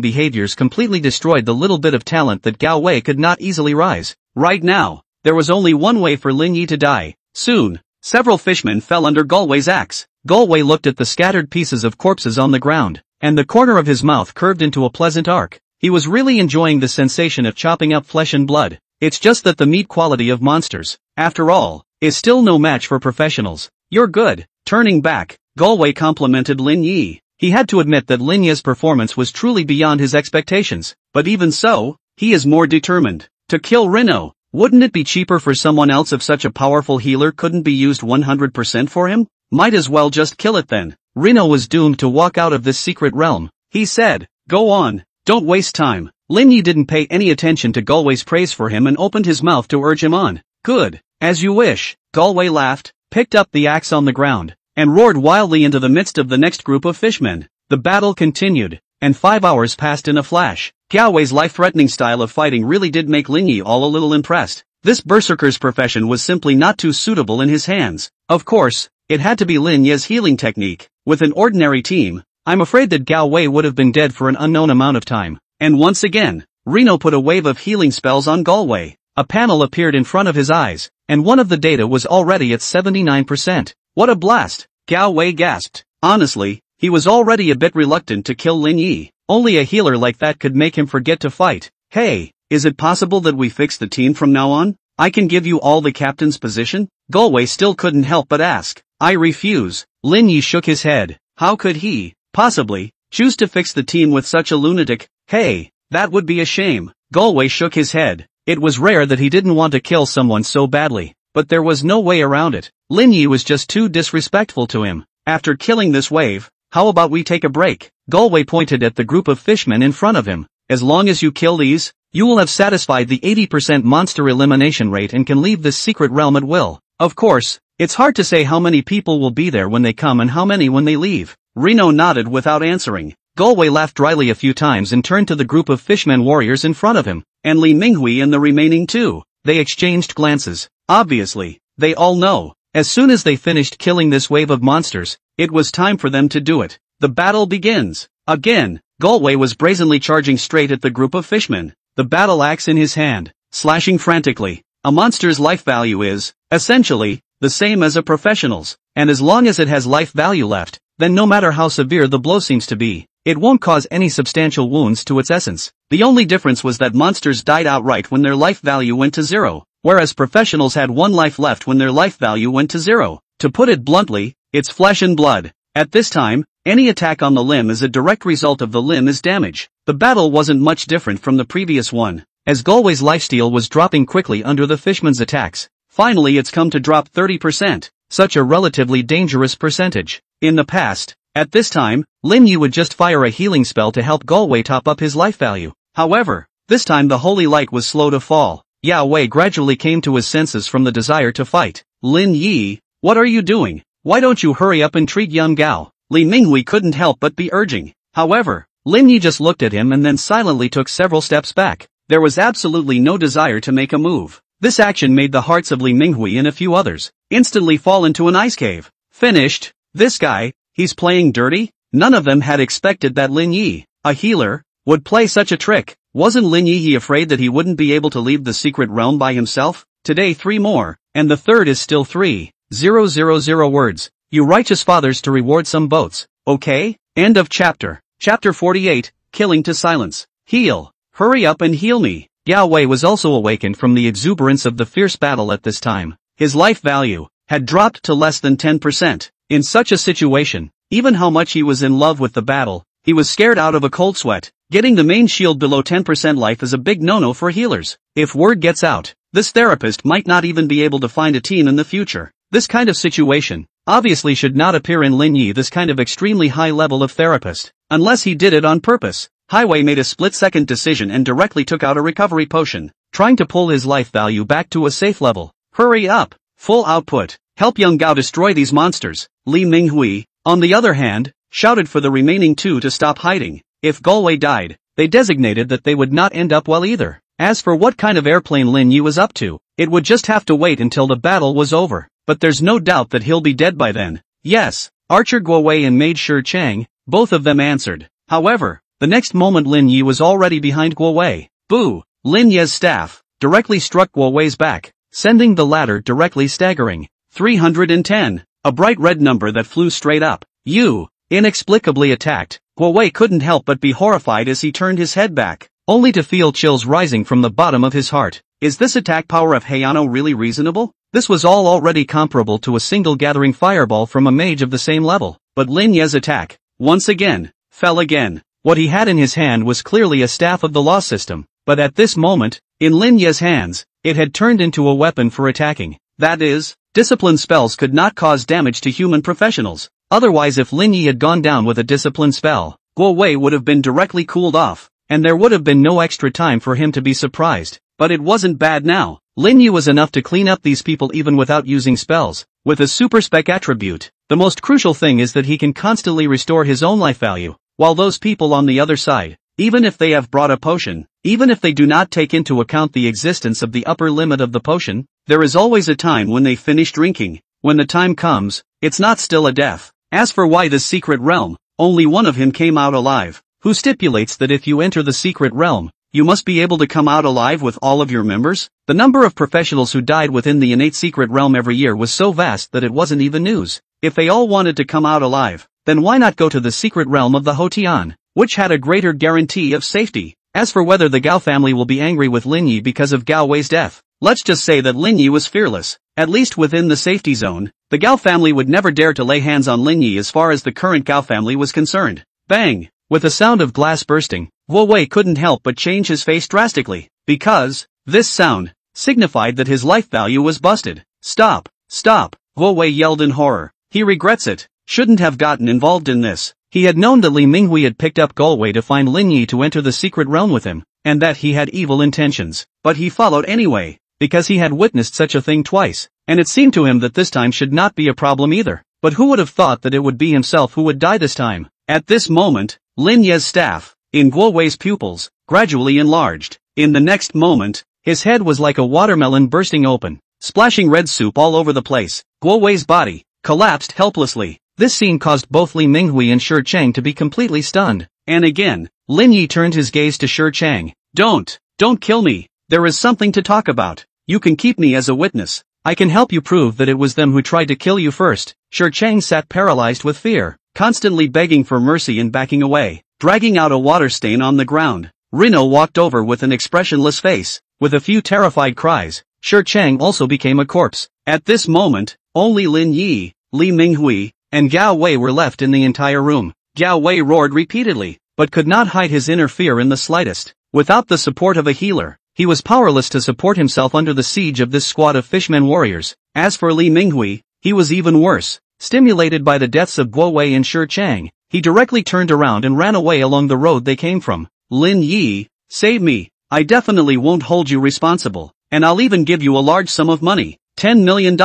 behaviors completely destroyed the little bit of talent that Gao Wei could not easily rise. Right now, there was only one way for Lin Yi to die. Soon, several fishmen fell under Galway's axe. Galway looked at the scattered pieces of corpses on the ground, and the corner of his mouth curved into a pleasant arc. He was really enjoying the sensation of chopping up flesh and blood. It's just that the meat quality of monsters, after all, is still no match for professionals. You're good. Turning back, Galway complimented Lin Yi. He had to admit that Lin Yi's performance was truly beyond his expectations, but even so, he is more determined to kill Reno. Wouldn't it be cheaper for someone else if such a powerful healer couldn't be used 100% for him? Might as well just kill it then. Reno was doomed to walk out of this secret realm. He said, "Go on, don't waste time." Lin Yi didn't pay any attention to Galway's praise for him and opened his mouth to urge him on. "Good, as you wish." Galway laughed, picked up the axe on the ground, and roared wildly into the midst of the next group of fishmen. The battle continued, and 5 hours passed in a flash. Gao Wei's life-threatening style of fighting really did make Lin Yi all a little impressed. This berserker's profession was simply not too suitable in his hands. Of course, it had to be Lin Yi's healing technique. With an ordinary team, I'm afraid that Gao Wei would have been dead for an unknown amount of time. And once again, Reno put a wave of healing spells on Galway. A panel appeared in front of his eyes, and one of the data was already at 79%. What a blast! Gao Wei gasped. Honestly, he was already a bit reluctant to kill Lin Yi. Only a healer like that could make him forget to fight. "Hey, is it possible that we fix the team from now on? I can give you all the captain's position?" Galway still couldn't help but ask. "I refuse." Lin Yi shook his head. How could he, possibly, choose to fix the team with such a lunatic? Hey, that would be a shame. Galway shook his head. It was rare that he didn't want to kill someone so badly, but there was no way around it. Lin Yi was just too disrespectful to him. After killing this wave, how about we take a break? Galway pointed at the group of fishmen in front of him. As long as you kill these, you will have satisfied the 80% monster elimination rate and can leave this secret realm at will. Of course, it's hard to say how many people will be there when they come and how many when they leave. Reno nodded without answering. Galway laughed dryly a few times and turned to the group of fishmen warriors in front of him, and Li Minghui and the remaining two. They exchanged glances. Obviously, they all know. As soon as they finished killing this wave of monsters, it was time for them to do it. The battle begins. Again, Galway was brazenly charging straight at the group of fishmen, the battle axe in his hand, slashing frantically. A monster's life value is, essentially, the same as a professional's, and as long as it has life value left, then no matter how severe the blow seems to be, it won't cause any substantial wounds to its essence. The only difference was that monsters died outright when their life value went to zero, whereas professionals had one life left when their life value went to zero. To put it bluntly, it's flesh and blood. At this time, any attack on the limb is a direct result of the limb is damage. The battle wasn't much different from the previous one, as Galway's lifesteal was dropping quickly under the fishman's attacks. Finally it's come to drop 30%, such a relatively dangerous percentage. In the past, at this time, Lin Yi would just fire a healing spell to help Galway top up his life value. However, this time the holy light was slow to fall. Yao Wei gradually came to his senses from the desire to fight. Lin Yi, what are you doing? Why don't you hurry up and treat Young Gao? Li Minghui couldn't help but be urging. However, Lin Yi just looked at him and then silently took several steps back. There was absolutely no desire to make a move. This action made the hearts of Li Minghui and a few others instantly fall into an ice cave. Finished. This guy, he's playing dirty? None of them had expected that Lin Yi, a healer, would play such a trick. Wasn't Lin Yi afraid that he wouldn't be able to leave the secret realm by himself? Today 3 more, and the third is still 3,000 words. You righteous fathers to reward some boats, okay? End of chapter. Chapter 48, Killing to Silence. Heal. Hurry up and heal me. Yao Wei was also awakened from the exuberance of the fierce battle at this time. His life value had dropped to less than 10%. In such a situation, even how much he was in love with the battle, he was scared out of a cold sweat. Getting the main shield below 10% life is a big no-no for healers. If word gets out, this therapist might not even be able to find a team in the future. This kind of situation obviously should not appear in Lin Yi, this kind of extremely high level of therapist, unless he did it on purpose. Highway made a split-second decision and directly took out a recovery potion, trying to pull his life value back to a safe level. Hurry up! Full output! Help Young Gao destroy these monsters. Li Minghui, on the other hand, shouted for the remaining two to stop hiding. If Galway died, they designated that they would not end up well either. As for what kind of airplane Lin Yi was up to, it would just have to wait until the battle was over. But there's no doubt that he'll be dead by then. Yes, Archer Guo Wei and Maid Shi Chang, both of them answered. However, the next moment Lin Yi was already behind Guo Wei. Boo! Lin Yi's staff directly struck Guo Wei's back, sending the latter directly staggering. 310, a bright red number that flew straight up. You, inexplicably attacked. Guo Wei couldn't help but be horrified as he turned his head back, only to feel chills rising from the bottom of his heart. Is this attack power of Hayano really reasonable? This was all already comparable to a single gathering fireball from a mage of the same level. But Lin Yi's attack, once again, fell again. What he had in his hand was clearly a staff of the law system, but at this moment, in Lin Yi's hands, it had turned into a weapon for attacking. That is, discipline spells could not cause damage to human professionals. Otherwise, if Lin Yi had gone down with a discipline spell, Guo Wei would have been directly cooled off, and there would have been no extra time for him to be surprised. But it wasn't bad now. Lin Yi was enough to clean up these people even without using spells. With a super spec attribute, the most crucial thing is that he can constantly restore his own life value, while those people on the other side, even if they have brought a potion, even if they do not take into account the existence of the upper limit of the potion, there is always a time when they finish drinking. When the time comes, it's not still a death. As for why the secret realm, only one of him came out alive, who stipulates that if you enter the secret realm, you must be able to come out alive with all of your members? The number of professionals who died within the innate secret realm every year was so vast that it wasn't even news. If they all wanted to come out alive, then why not go to the secret realm of the Hotian, which had a greater guarantee of safety? As for whether the Gao family will be angry with Lin Yi because of Gao Wei's death, let's just say that Lin Yi was fearless, at least within the safety zone. The Gao family would never dare to lay hands on Lin Yi as far as the current Gao family was concerned. Bang! With a sound of glass bursting, Guo Wei couldn't help but change his face drastically, because this sound signified that his life value was busted. Stop, stop, Guo Wei yelled in horror. He regrets it, shouldn't have gotten involved in this. He had known that Li Minghui had picked up Guo Wei to find Lin Yi to enter the secret realm with him, and that he had evil intentions. But he followed anyway, because he had witnessed such a thing twice, and it seemed to him that this time should not be a problem either. But who would have thought that it would be himself who would die this time? At this moment, Lin Ye's staff, in Guo Wei's pupils, gradually enlarged. In the next moment, his head was like a watermelon bursting open, splashing red soup all over the place. Guo Wei's body collapsed helplessly. This scene caused both Li Minghui and Shi Chang to be completely stunned. And again, Lin Yi turned his gaze to Shi Chang. Don't kill me. There is something to talk about. You can keep me as a witness. I can help you prove that it was them who tried to kill you first. Shi Chang sat paralyzed with fear, constantly begging for mercy and backing away, dragging out a water stain on the ground. Reno walked over with an expressionless face, with a few terrified cries. Shi Chang also became a corpse. At this moment, only Lin Yi, Li Minghui, and Gao Wei were left in the entire room. Gao Wei roared repeatedly, but could not hide his inner fear in the slightest. Without the support of a healer, he was powerless to support himself under the siege of this squad of fishmen warriors. As for Li Minghui, he was even worse. Stimulated by the deaths of Guo Wei and Shi Chang, he directly turned around and ran away along the road they came from. Lin Yi, save me. I definitely won't hold you responsible, and I'll even give you a large sum of money. $10 million.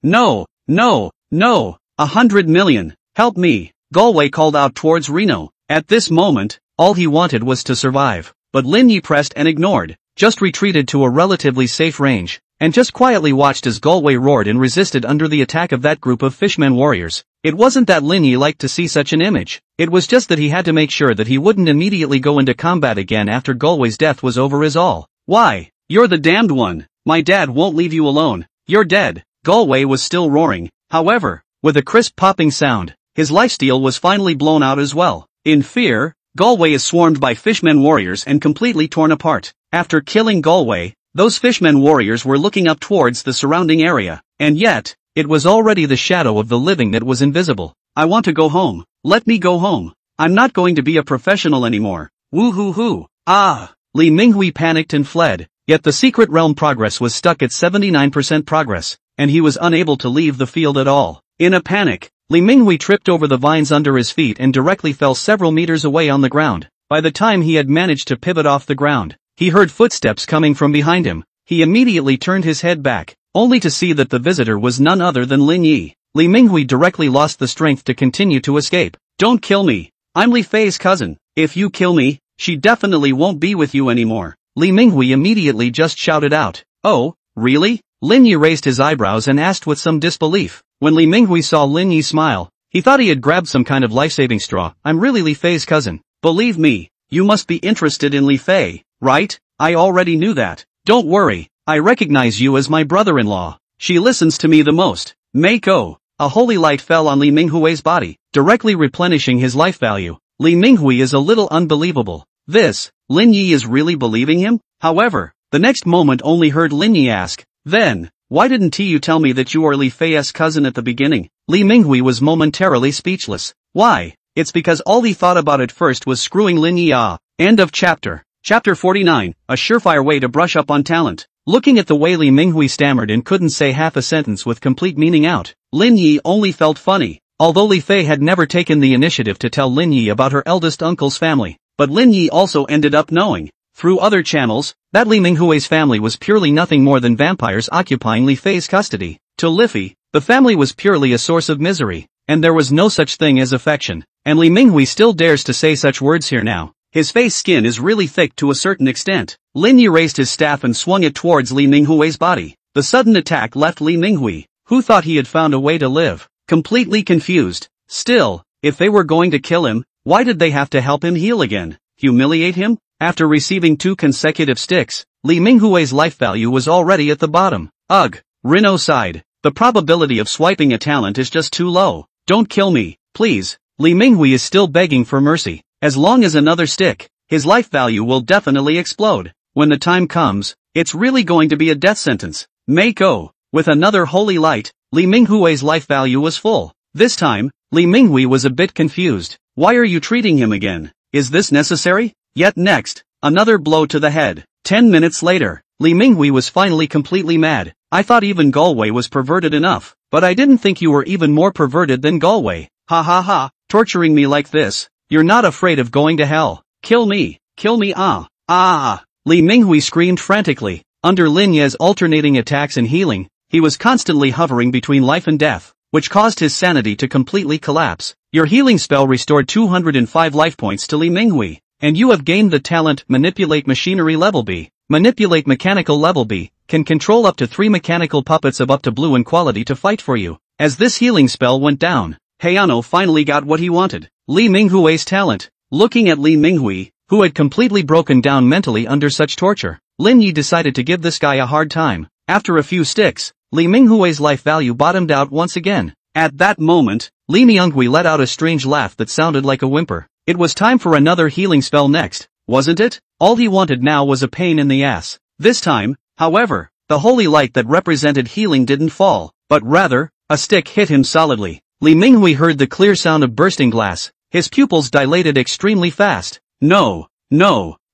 No, no, no. 100 million. Help me. Guo Wei called out towards Reno. At this moment, all he wanted was to survive. But Lin Yi pressed and ignored, just retreated to a relatively safe range, and just quietly watched as Guo Wei roared and resisted under the attack of that group of fishmen warriors. It wasn't that Lin Yi liked to see such an image. It was just that he had to make sure that he wouldn't immediately go into combat again after Guo Wei's death was over is all. Why? You're the damned one. My dad won't leave you alone. You're dead. Guo Wei was still roaring. However, with a crisp popping sound, his lifesteal was finally blown out as well. In fear, Guo Wei is swarmed by fishmen warriors and completely torn apart. After killing Guo Wei, those fishmen warriors were looking up towards the surrounding area, and yet, it was already the shadow of the living that was invisible. I want to go home. Let me go home. I'm not going to be a professional anymore. Woo-hoo-hoo. Ah! Li Minghui panicked and fled, yet the secret realm progress was stuck at 79% progress, and he was unable to leave the field at all. In a panic, Li Minghui tripped over the vines under his feet and directly fell several meters away on the ground. By the time he had managed to pivot off the ground, he heard footsteps coming from behind him. He immediately turned his head back, only to see that the visitor was none other than Lin Yi. Li Minghui directly lost the strength to continue to escape. Don't kill me. I'm Li Fei's cousin. If you kill me, she definitely won't be with you anymore. Li Minghui immediately just shouted out. Oh, really? Lin Yi raised his eyebrows and asked with some disbelief. When Li Minghui saw Lin Yi smile, he thought he had grabbed some kind of life-saving straw. I'm really Li Fei's cousin. Believe me, you must be interested in Li Fei, right? I already knew that. Don't worry, I recognize you as my brother-in-law. She listens to me the most. Mako. A holy light fell on Li Minghui's body, directly replenishing his life value. Li Minghui is a little unbelievable. This, Lin Yi is really believing him? However, the next moment only heard Lin Yi ask, then, why didn't you tell me that you are Li Fei's cousin at the beginning? Li Minghui was momentarily speechless. Why? It's because all he thought about at first was screwing Lin Yi off. End of chapter. Chapter 49, a surefire way to brush up on talent. Looking at the way Li Minghui stammered and couldn't say half a sentence with complete meaning out, Lin Yi only felt funny. Although Li Fei had never taken the initiative to tell Lin Yi about her eldest uncle's family, but Lin Yi also ended up knowing, through other channels, that Li Minghui's family was purely nothing more than vampires occupying Li Fei's custody. To Li Fei, the family was purely a source of misery, and there was no such thing as affection, and Li Minghui still dares to say such words here now. His face skin is really thick to a certain extent. Lin Yi raised his staff and swung it towards Li Minghui's body. The sudden attack left Li Minghui, who thought he had found a way to live, completely confused. Still, if they were going to kill him, why did they have to help him heal again? Humiliate him? After receiving 2 consecutive sticks, Li Minghui's life value was already at the bottom. Ugh. Reno sighed. The probability of swiping a talent is just too low. Don't kill me, please. Li Minghui is still begging for mercy. As long as another stick, his life value will definitely explode. When the time comes, it's really going to be a death sentence. Mako. With another holy light, Li Minghui's life value was full. This time, Li Minghui was a bit confused. Why are you treating him again? Is this necessary? Yet next, another blow to the head. 10 minutes later, Li Minghui was finally completely mad. I thought even Galway was perverted enough, but I didn't think you were even more perverted than Galway. Ha ha ha, torturing me like this. You're not afraid of going to hell. Kill me, Li Minghui screamed frantically. Under Lin Ye's alternating attacks and healing, he was constantly hovering between life and death, which caused his sanity to completely collapse. Your healing spell restored 205 life points to Li Minghui, and you have gained the talent Manipulate Machinery Level B. Manipulate Mechanical Level B, can control up to 3 mechanical puppets of up to blue in quality to fight for you. As this healing spell went down, Hayano finally got what he wanted. Li Minghui's talent. Looking at Li Minghui, who had completely broken down mentally under such torture, Lin Yi decided to give this guy a hard time. After a few sticks, Li Minghui's life value bottomed out once again. At that moment, Li Minghui let out a strange laugh that sounded like a whimper. It was time for another healing spell next, wasn't it? All he wanted now was a pain in the ass. This time, however, the holy light that represented healing didn't fall, but rather, a stick hit him solidly. Li Minghui heard the clear sound of bursting glass. His pupils dilated extremely fast. No,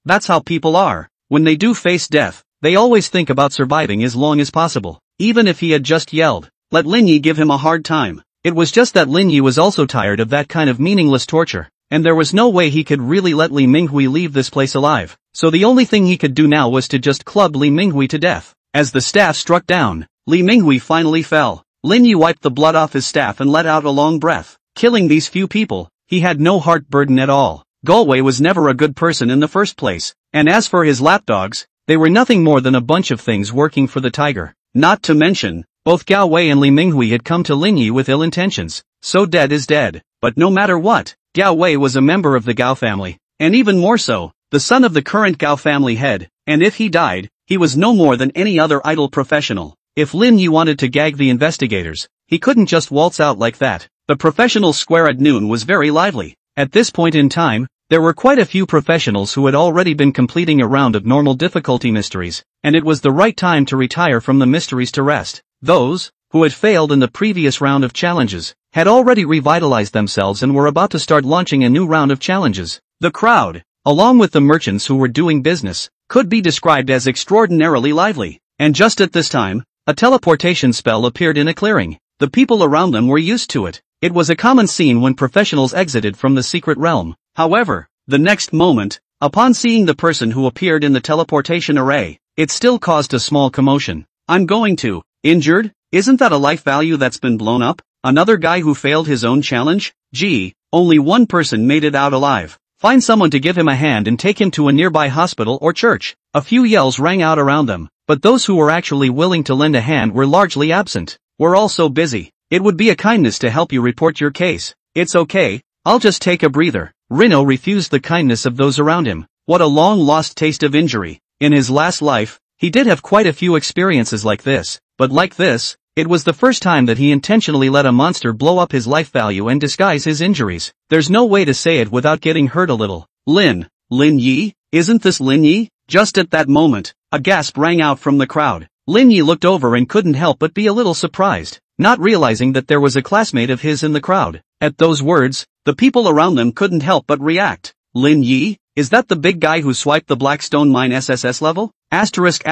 that's how people are. When they do face death, they always think about surviving as long as possible. Even if he had just yelled, let Lin Yi give him a hard time. It was just that Lin Yi was also tired of that kind of meaningless torture, and there was no way he could really let Li Minghui leave this place alive. So the only thing he could do now was to just club Li Minghui to death. As the staff struck down, Li Minghui finally fell. Lin Yi wiped the blood off his staff and let out a long breath. Killing these few people, he had no heart burden at all. Galway was never a good person in the first place, and as for his lapdogs, they were nothing more than a bunch of things working for the tiger. Not to mention, both Galway and Li Minghui had come to Lin Yi with ill intentions. So dead is dead. But no matter what, Galway was a member of the Gao family, and even more so, the son of the current Gao family head, and if he died, he was no more than any other idle professional. If Lin Yi wanted to gag the investigators, he couldn't just waltz out like that. The professional square at noon was very lively. At this point in time, there were quite a few professionals who had already been completing a round of normal difficulty mysteries, and it was the right time to retire from the mysteries to rest. Those, who had failed in the previous round of challenges, had already revitalized themselves and were about to start launching a new round of challenges. The crowd, along with the merchants who were doing business, could be described as extraordinarily lively. And just at this time, a teleportation spell appeared in a clearing. The people around them were used to it. It was a common scene when professionals exited from the secret realm. However, the next moment, upon seeing the person who appeared in the teleportation array, it still caused a small commotion. I'm going to. Injured? Isn't that a life value that's been blown up? Another guy who failed his own challenge? Gee, only one person made it out alive. Find someone to give him a hand and take him to a nearby hospital or church. A few yells rang out around them, but those who were actually willing to lend a hand were largely absent. We're all so busy. It would be a kindness to help you report your case. It's okay, I'll just take a breather. Rino refused the kindness of those around him. What a long-lost taste of injury. In his last life, he did have quite a few experiences like this, but like this, it was the first time that he intentionally let a monster blow up his life value and disguise his injuries. There's no way to say it without getting hurt a little. Lin Yi? Isn't this Lin Yi? Just at that moment, a gasp rang out from the crowd. Lin Yi looked over and couldn't help but be a little surprised, not realizing that there was a classmate of his in the crowd. At those words, the people around them couldn't help but react. Lin Yi? Is that the big guy who swiped the Blackstone Mine SSS level? Asterisk.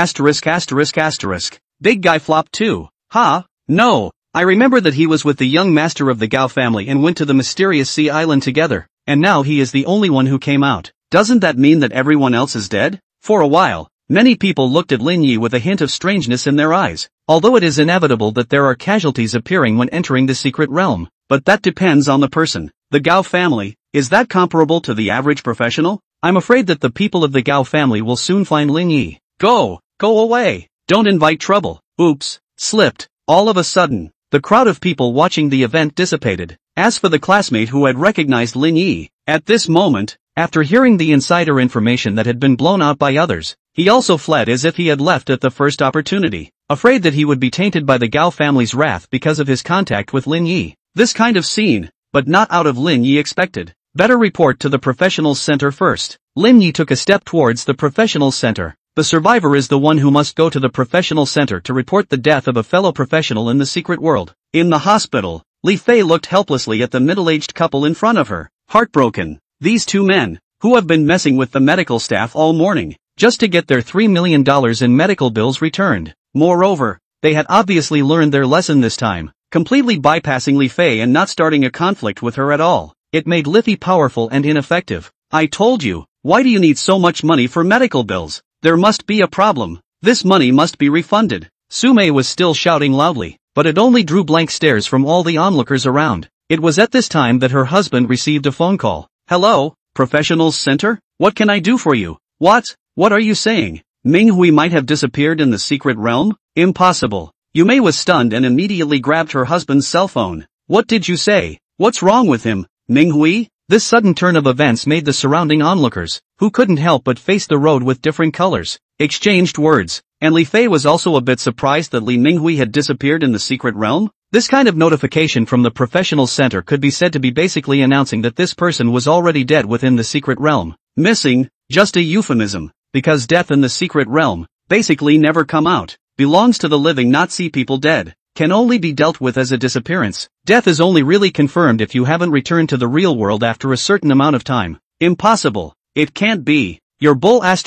Big guy flopped too. Ha? No. I remember that he was with the young master of the Gao family and went to the mysterious sea island together, and now he is the only one who came out. Doesn't that mean that everyone else is dead? For a while, many people looked at Lin Yi with a hint of strangeness in their eyes, although it is inevitable that there are casualties appearing when entering the secret realm, but that depends on the person. The Gao family, is that comparable to the average professional? I'm afraid that the people of the Gao family will soon find Lin Yi. Go away. Don't invite trouble. Oops, slipped. All of a sudden, the crowd of people watching the event dissipated. As for the classmate who had recognized Lin Yi, at this moment, after hearing the insider information that had been blown out by others, he also fled as if he had left at the first opportunity, afraid that he would be tainted by the Gao family's wrath because of his contact with Lin Yi. This kind of scene, but not out of Lin Yi expected. Better report to the professionals center first. Lin Yi took a step towards the professionals center. The survivor is the one who must go to the professional center to report the death of a fellow professional in the secret world. In the hospital, Li Fei looked helplessly at the middle-aged couple in front of her, heartbroken. These two men, who have been messing with the medical staff all morning, just to get their $3 million in medical bills returned. Moreover, They had obviously learned their lesson this time, completely bypassing Li Fei and not starting a conflict with her at all. It made Li Fei powerful and ineffective. I told you, why do you need so much money for medical bills? There must be a problem. This money must be refunded. Su Mei was still shouting loudly, but it only drew blank stares from all the onlookers around. It was at this time that her husband received a phone call. Hello, Professionals Center? What can I do for you? What? What are you saying? Ming Hui might have disappeared in the secret realm? Impossible. Yu Mei was stunned and immediately grabbed her husband's cell phone. What did you say? What's wrong with him? Ming Hui? This sudden turn of events made the surrounding onlookers, who couldn't help but face the road with different colors, exchanged words, and Li Fei was also a bit surprised that Li Minghui had disappeared in the secret realm. This kind of notification from the professional center could be said to be basically announcing that this person was already dead within the secret realm. Missing, just a euphemism, because death in the secret realm, basically never come out, belongs to the living, not see people dead, can only be dealt with as a disappearance. Death is only really confirmed if you haven't returned to the real world after a certain amount of time. Impossible. It can't be. Your bull ******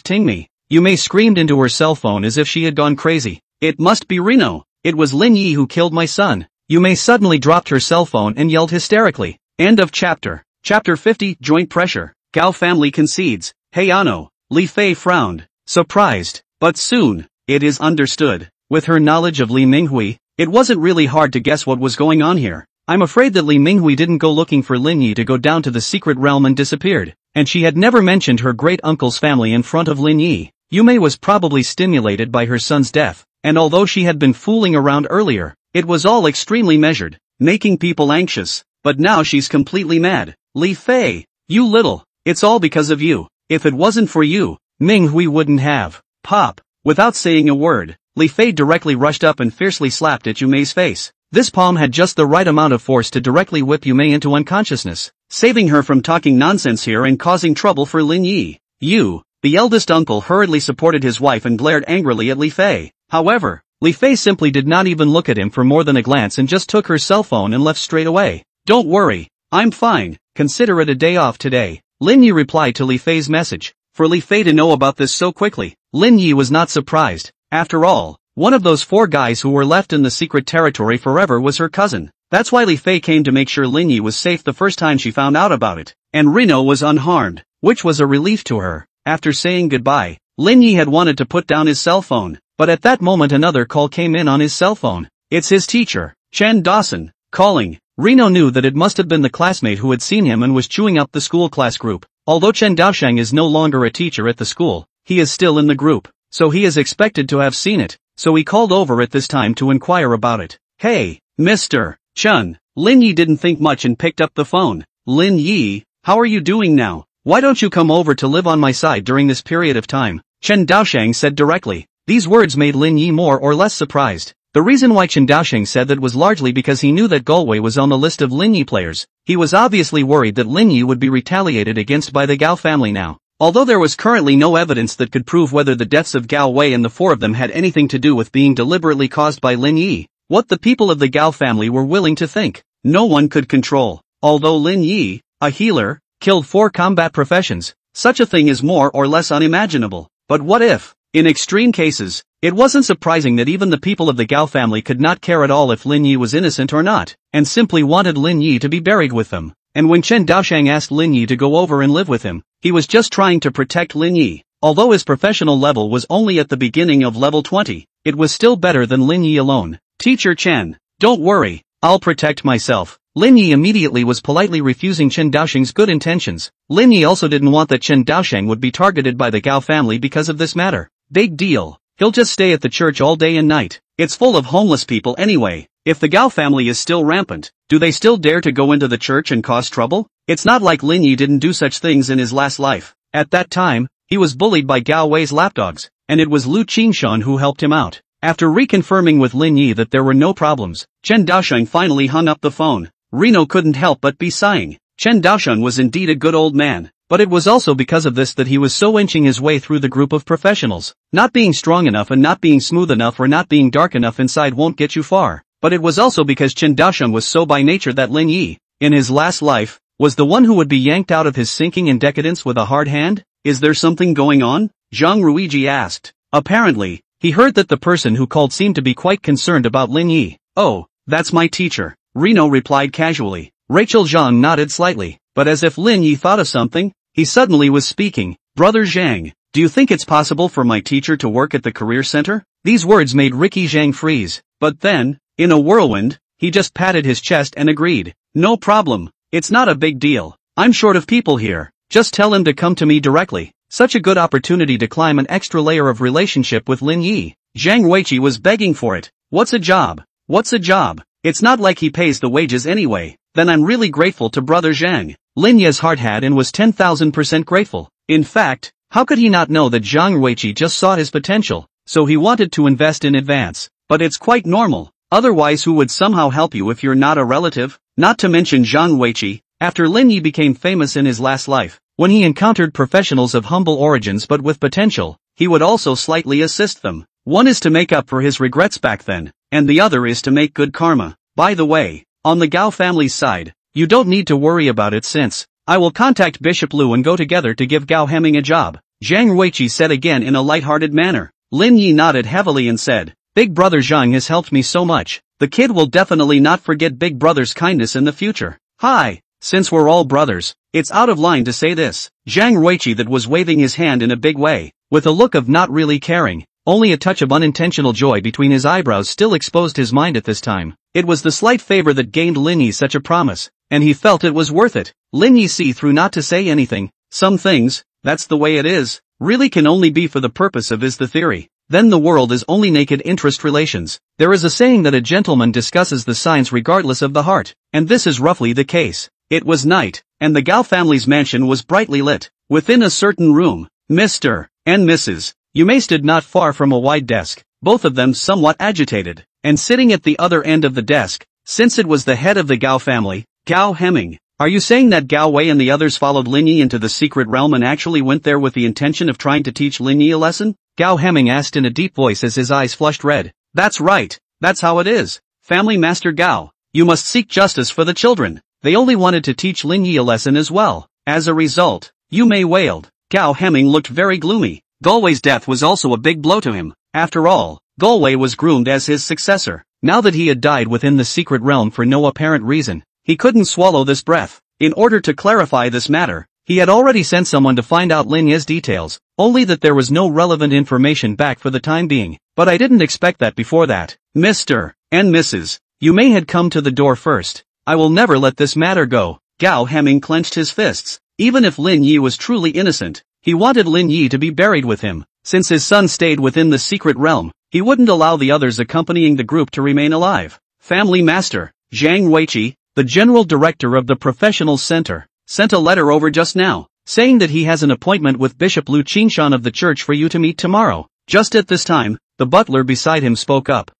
ting me. Yu Mei screamed into her cell phone as if she had gone crazy. It must be Reno. It was Lin Yi who killed my son. Yu Mei suddenly dropped her cell phone and yelled hysterically. End of chapter. Chapter 50, Joint Pressure. Gao family concedes. Hey Ano. Li Fei frowned. Surprised. But soon, it is understood. With her knowledge of Li Minghui, it wasn't really hard to guess what was going on here. I'm afraid that Li Minghui didn't go looking for Lin Yi to go down to the secret realm and disappeared, and she had never mentioned her great-uncle's family in front of Lin Yi. Yu Mei was probably stimulated by her son's death, and although she had been fooling around earlier, it was all extremely measured, making people anxious, but now she's completely mad. Li Fei, you little, it's all because of you. If it wasn't for you, Minghui wouldn't have. Pop. Without saying a word, Li Fei directly rushed up and fiercely slapped at Yu Mei's face. This palm had just the right amount of force to directly whip Yu Mei into unconsciousness, saving her from talking nonsense here and causing trouble for Lin Yi. You, the eldest uncle, hurriedly supported his wife and glared angrily at Li Fei. However, Li Fei simply did not even look at him for more than a glance and just took her cell phone and left straight away. Don't worry, I'm fine, consider it a day off today, Lin Yi replied to Li Fei's message. For Li Fei to know about this so quickly, Lin Yi was not surprised. After all, one of those 4 guys who were left in the secret territory forever was her cousin. That's why Li Fei came to make sure Lin Yi was safe the first time she found out about it, and Reno was unharmed, which was a relief to her. After saying goodbye, Lin Yi had wanted to put down his cell phone, but at that moment another call came in on his cell phone. It's his teacher, Chen Dawson, calling. Reno knew that it must have been the classmate who had seen him and was chewing up the school class group. Although Chen Daosheng is no longer a teacher at the school, he is still in the group, so he is expected to have seen it, so he called over at this time to inquire about it. Hey, Mr. Chen. Lin Yi didn't think much and picked up the phone. Lin Yi, how are you doing now? Why don't you come over to live on my side during this period of time? Chen Daosheng said directly. These words made Lin Yi more or less surprised. The reason why Chen Daosheng said that was largely because he knew that Galway was on the list of Lin Yi players. He was obviously worried that Lin Yi would be retaliated against by the Gao family now. Although there was currently no evidence that could prove whether the deaths of Gao Wei and the 4 of them had anything to do with being deliberately caused by Lin Yi, what the people of the Gao family were willing to think, no one could control. Although Lin Yi, a healer, killed 4 combat professions, such a thing is more or less unimaginable. But what if? In extreme cases, it wasn't surprising that even the people of the Gao family could not care at all if Lin Yi was innocent or not, and simply wanted Lin Yi to be buried with them. And when Chen Daosheng asked Lin Yi to go over and live with him, he was just trying to protect Lin Yi. Although his professional level was only at the beginning of level 20, it was still better than Lin Yi alone. Teacher Chen, don't worry, I'll protect myself. Lin Yi immediately was politely refusing Chen Daosheng's good intentions. Lin Yi also didn't want that Chen Daosheng would be targeted by the Gao family because of this matter. Big deal. He'll just stay at the church all day and night. It's full of homeless people anyway. If the Gao family is still rampant, do they still dare to go into the church and cause trouble? It's not like Lin Yi didn't do such things in his last life. At that time, he was bullied by Gao Wei's lapdogs, and it was Lu Qingshan who helped him out. After reconfirming with Lin Yi that there were no problems, Chen Daosheng finally hung up the phone. Reno couldn't help but be sighing. Chen Daosheng was indeed a good old man. But it was also because of this that he was so inching his way through the group of professionals. Not being strong enough and not being smooth enough or not being dark enough inside won't get you far. But it was also because Chen Daosheng was so by nature that Lin Yi, in his last life, was the one who would be yanked out of his sinking in decadence with a hard hand? Is there something going on? Zhang Ruiji asked. Apparently, he heard that the person who called seemed to be quite concerned about Lin Yi. "Oh, that's my teacher," Reno replied casually. Rachel Zhang nodded slightly, but as if Lin Yi thought of something, he suddenly was speaking. "Brother Zhang, do you think it's possible for my teacher to work at the career center?" These words made Ricky Zhang freeze, but then, in a whirlwind, he just patted his chest and agreed. "No problem, it's not a big deal. I'm short of people here, just tell him to come to me directly." Such a good opportunity to climb an extra layer of relationship with Lin Yi. Zhang Weiqi was begging for it. "What's a job? What's a job? It's not like he pays the wages anyway." "Then I'm really grateful to Brother Zhang." Lin Yi's heart had and was 10,000% grateful. In fact, how could he not know that Zhang Weiqi just saw his potential, so he wanted to invest in advance. But it's quite normal, otherwise who would somehow help you if you're not a relative? Not to mention Zhang Weiqi, after Lin Yi became famous in his last life, when he encountered professionals of humble origins but with potential, he would also slightly assist them. One is to make up for his regrets back then, and the other is to make good karma. By the way, on the Gao family's side, you don't need to worry about it since I will contact Bishop Liu and go together to give Gao Heming a job, Zhang Weiqi said again in a light-hearted manner. Lin Yi nodded heavily and said, "Big Brother Zhang has helped me so much, the kid will definitely not forget Big Brother's kindness in the future." "Hi, since we're all brothers, it's out of line to say this." Zhang Weiqi that was waving his hand in a big way, with a look of not really caring, only a touch of unintentional joy between his eyebrows still exposed his mind at this time. It was the slight favor that gained Lin Yi such a promise, and he felt it was worth it. Lin Yi see through not to say anything. Some things, that's the way it is, really can only be for the purpose of is the theory. Then the world is only naked interest relations. There is a saying that a gentleman discusses the signs regardless of the heart, and this is roughly the case. It was night, and the Gao family's mansion was brightly lit. Within a certain room, Mr. and Mrs. Yume stood not far from a wide desk, both of them somewhat agitated, and sitting at the other end of the desk, since it was the head of the Gao family, Gao Heming. "Are you saying that Gao Wei and the others followed Lin Yi into the secret realm and actually went there with the intention of trying to teach Lin Yi a lesson?" Gao Heming asked in a deep voice as his eyes flushed red. "That's right, that's how it is. Family Master Gao, you must seek justice for the children. They only wanted to teach Lin Yi a lesson as well." As a result, Yume wailed. Gao Heming looked very gloomy. Galway's death was also a big blow to him. After all, Galway was groomed as his successor. Now that he had died within the secret realm for no apparent reason, he couldn't swallow this breath. In order to clarify this matter, he had already sent someone to find out Lin Yi's details, only that there was no relevant information back for the time being. "But I didn't expect that before that." Mr. and Mrs. Yume had come to the door first. "I will never let this matter go." Gao Heming clenched his fists. Even if Lin Yi was truly innocent, he wanted Lin Yi to be buried with him. Since his son stayed within the secret realm, he wouldn't allow the others accompanying the group to remain alive. Family Master, Zhang Weiqi, the general director of the professional center, sent a letter over just now, saying that he has an appointment with Bishop Liu Qingshan of the church for you to meet tomorrow. Just at this time, the butler beside him spoke up.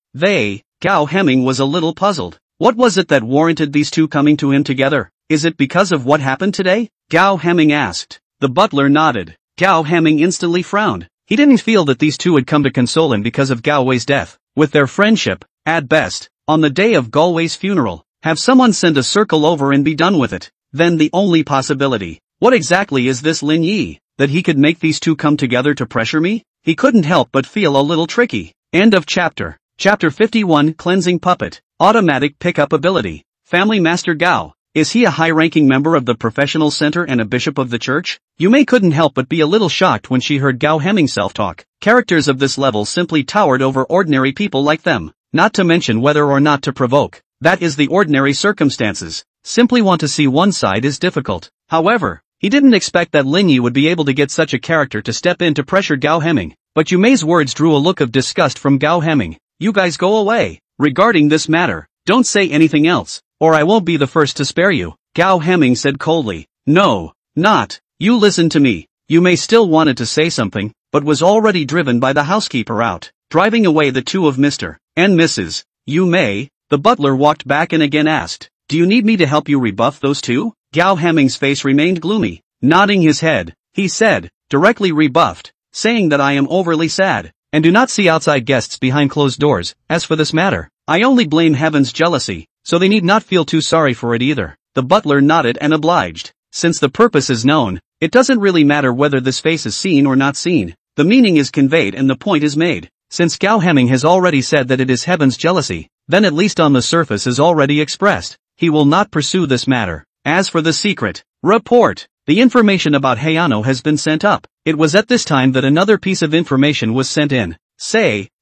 Gao Heming was a little puzzled. What was it that warranted these two coming to him together? Is it because of what happened today? Gao Heming asked. The butler nodded. Gao Heming instantly frowned. He didn't feel that these two had come to console him because of Gao Wei's death. With their friendship, at best, on the day of Gao Wei's funeral, have someone send a circle over and be done with it. Then the only possibility. What exactly is this Lin Yi? That he could make these two come together to pressure me? He couldn't help but feel a little tricky. End of chapter. Chapter 51 Cleansing Puppet. Automatic Pickup Ability. Family Master Gao. Is he a high-ranking member of the professional center and a bishop of the church? Yume couldn't help but be a little shocked when she heard Gao Heming self-talk. Characters of this level simply towered over ordinary people like them. Not to mention whether or not to provoke. That is the ordinary circumstances. Simply want to see one side is difficult. However, he didn't expect that Lin Yi would be able to get such a character to step in to pressure Gao Heming. But Yume's words drew a look of disgust from Gao Heming. You guys go away. Regarding this matter, don't say anything else, or I won't be the first to spare you. Gao Heming said coldly. No, not. You listen to me. Yume still wanted to say something, but was already driven by the housekeeper out, driving away the two of Mr. and Mrs. Yume. The butler walked back and again asked, do you need me to help you rebuff those two? Gao Heming's face remained gloomy. Nodding his head, he said, directly rebuffed, saying that I am overly sad, and do not see outside guests behind closed doors. As for this matter, I only blame heaven's jealousy, so they need not feel too sorry for it either. The butler nodded and obliged. Since the purpose is known, it doesn't really matter whether this face is seen or not seen. The meaning is conveyed and the point is made. Since Gao Heming has already said that it is Heaven's jealousy, then at least on the surface is already expressed, he will not pursue this matter. As for the secret report, the information about Hayano has been sent up. It was at this time that another piece of information was sent in.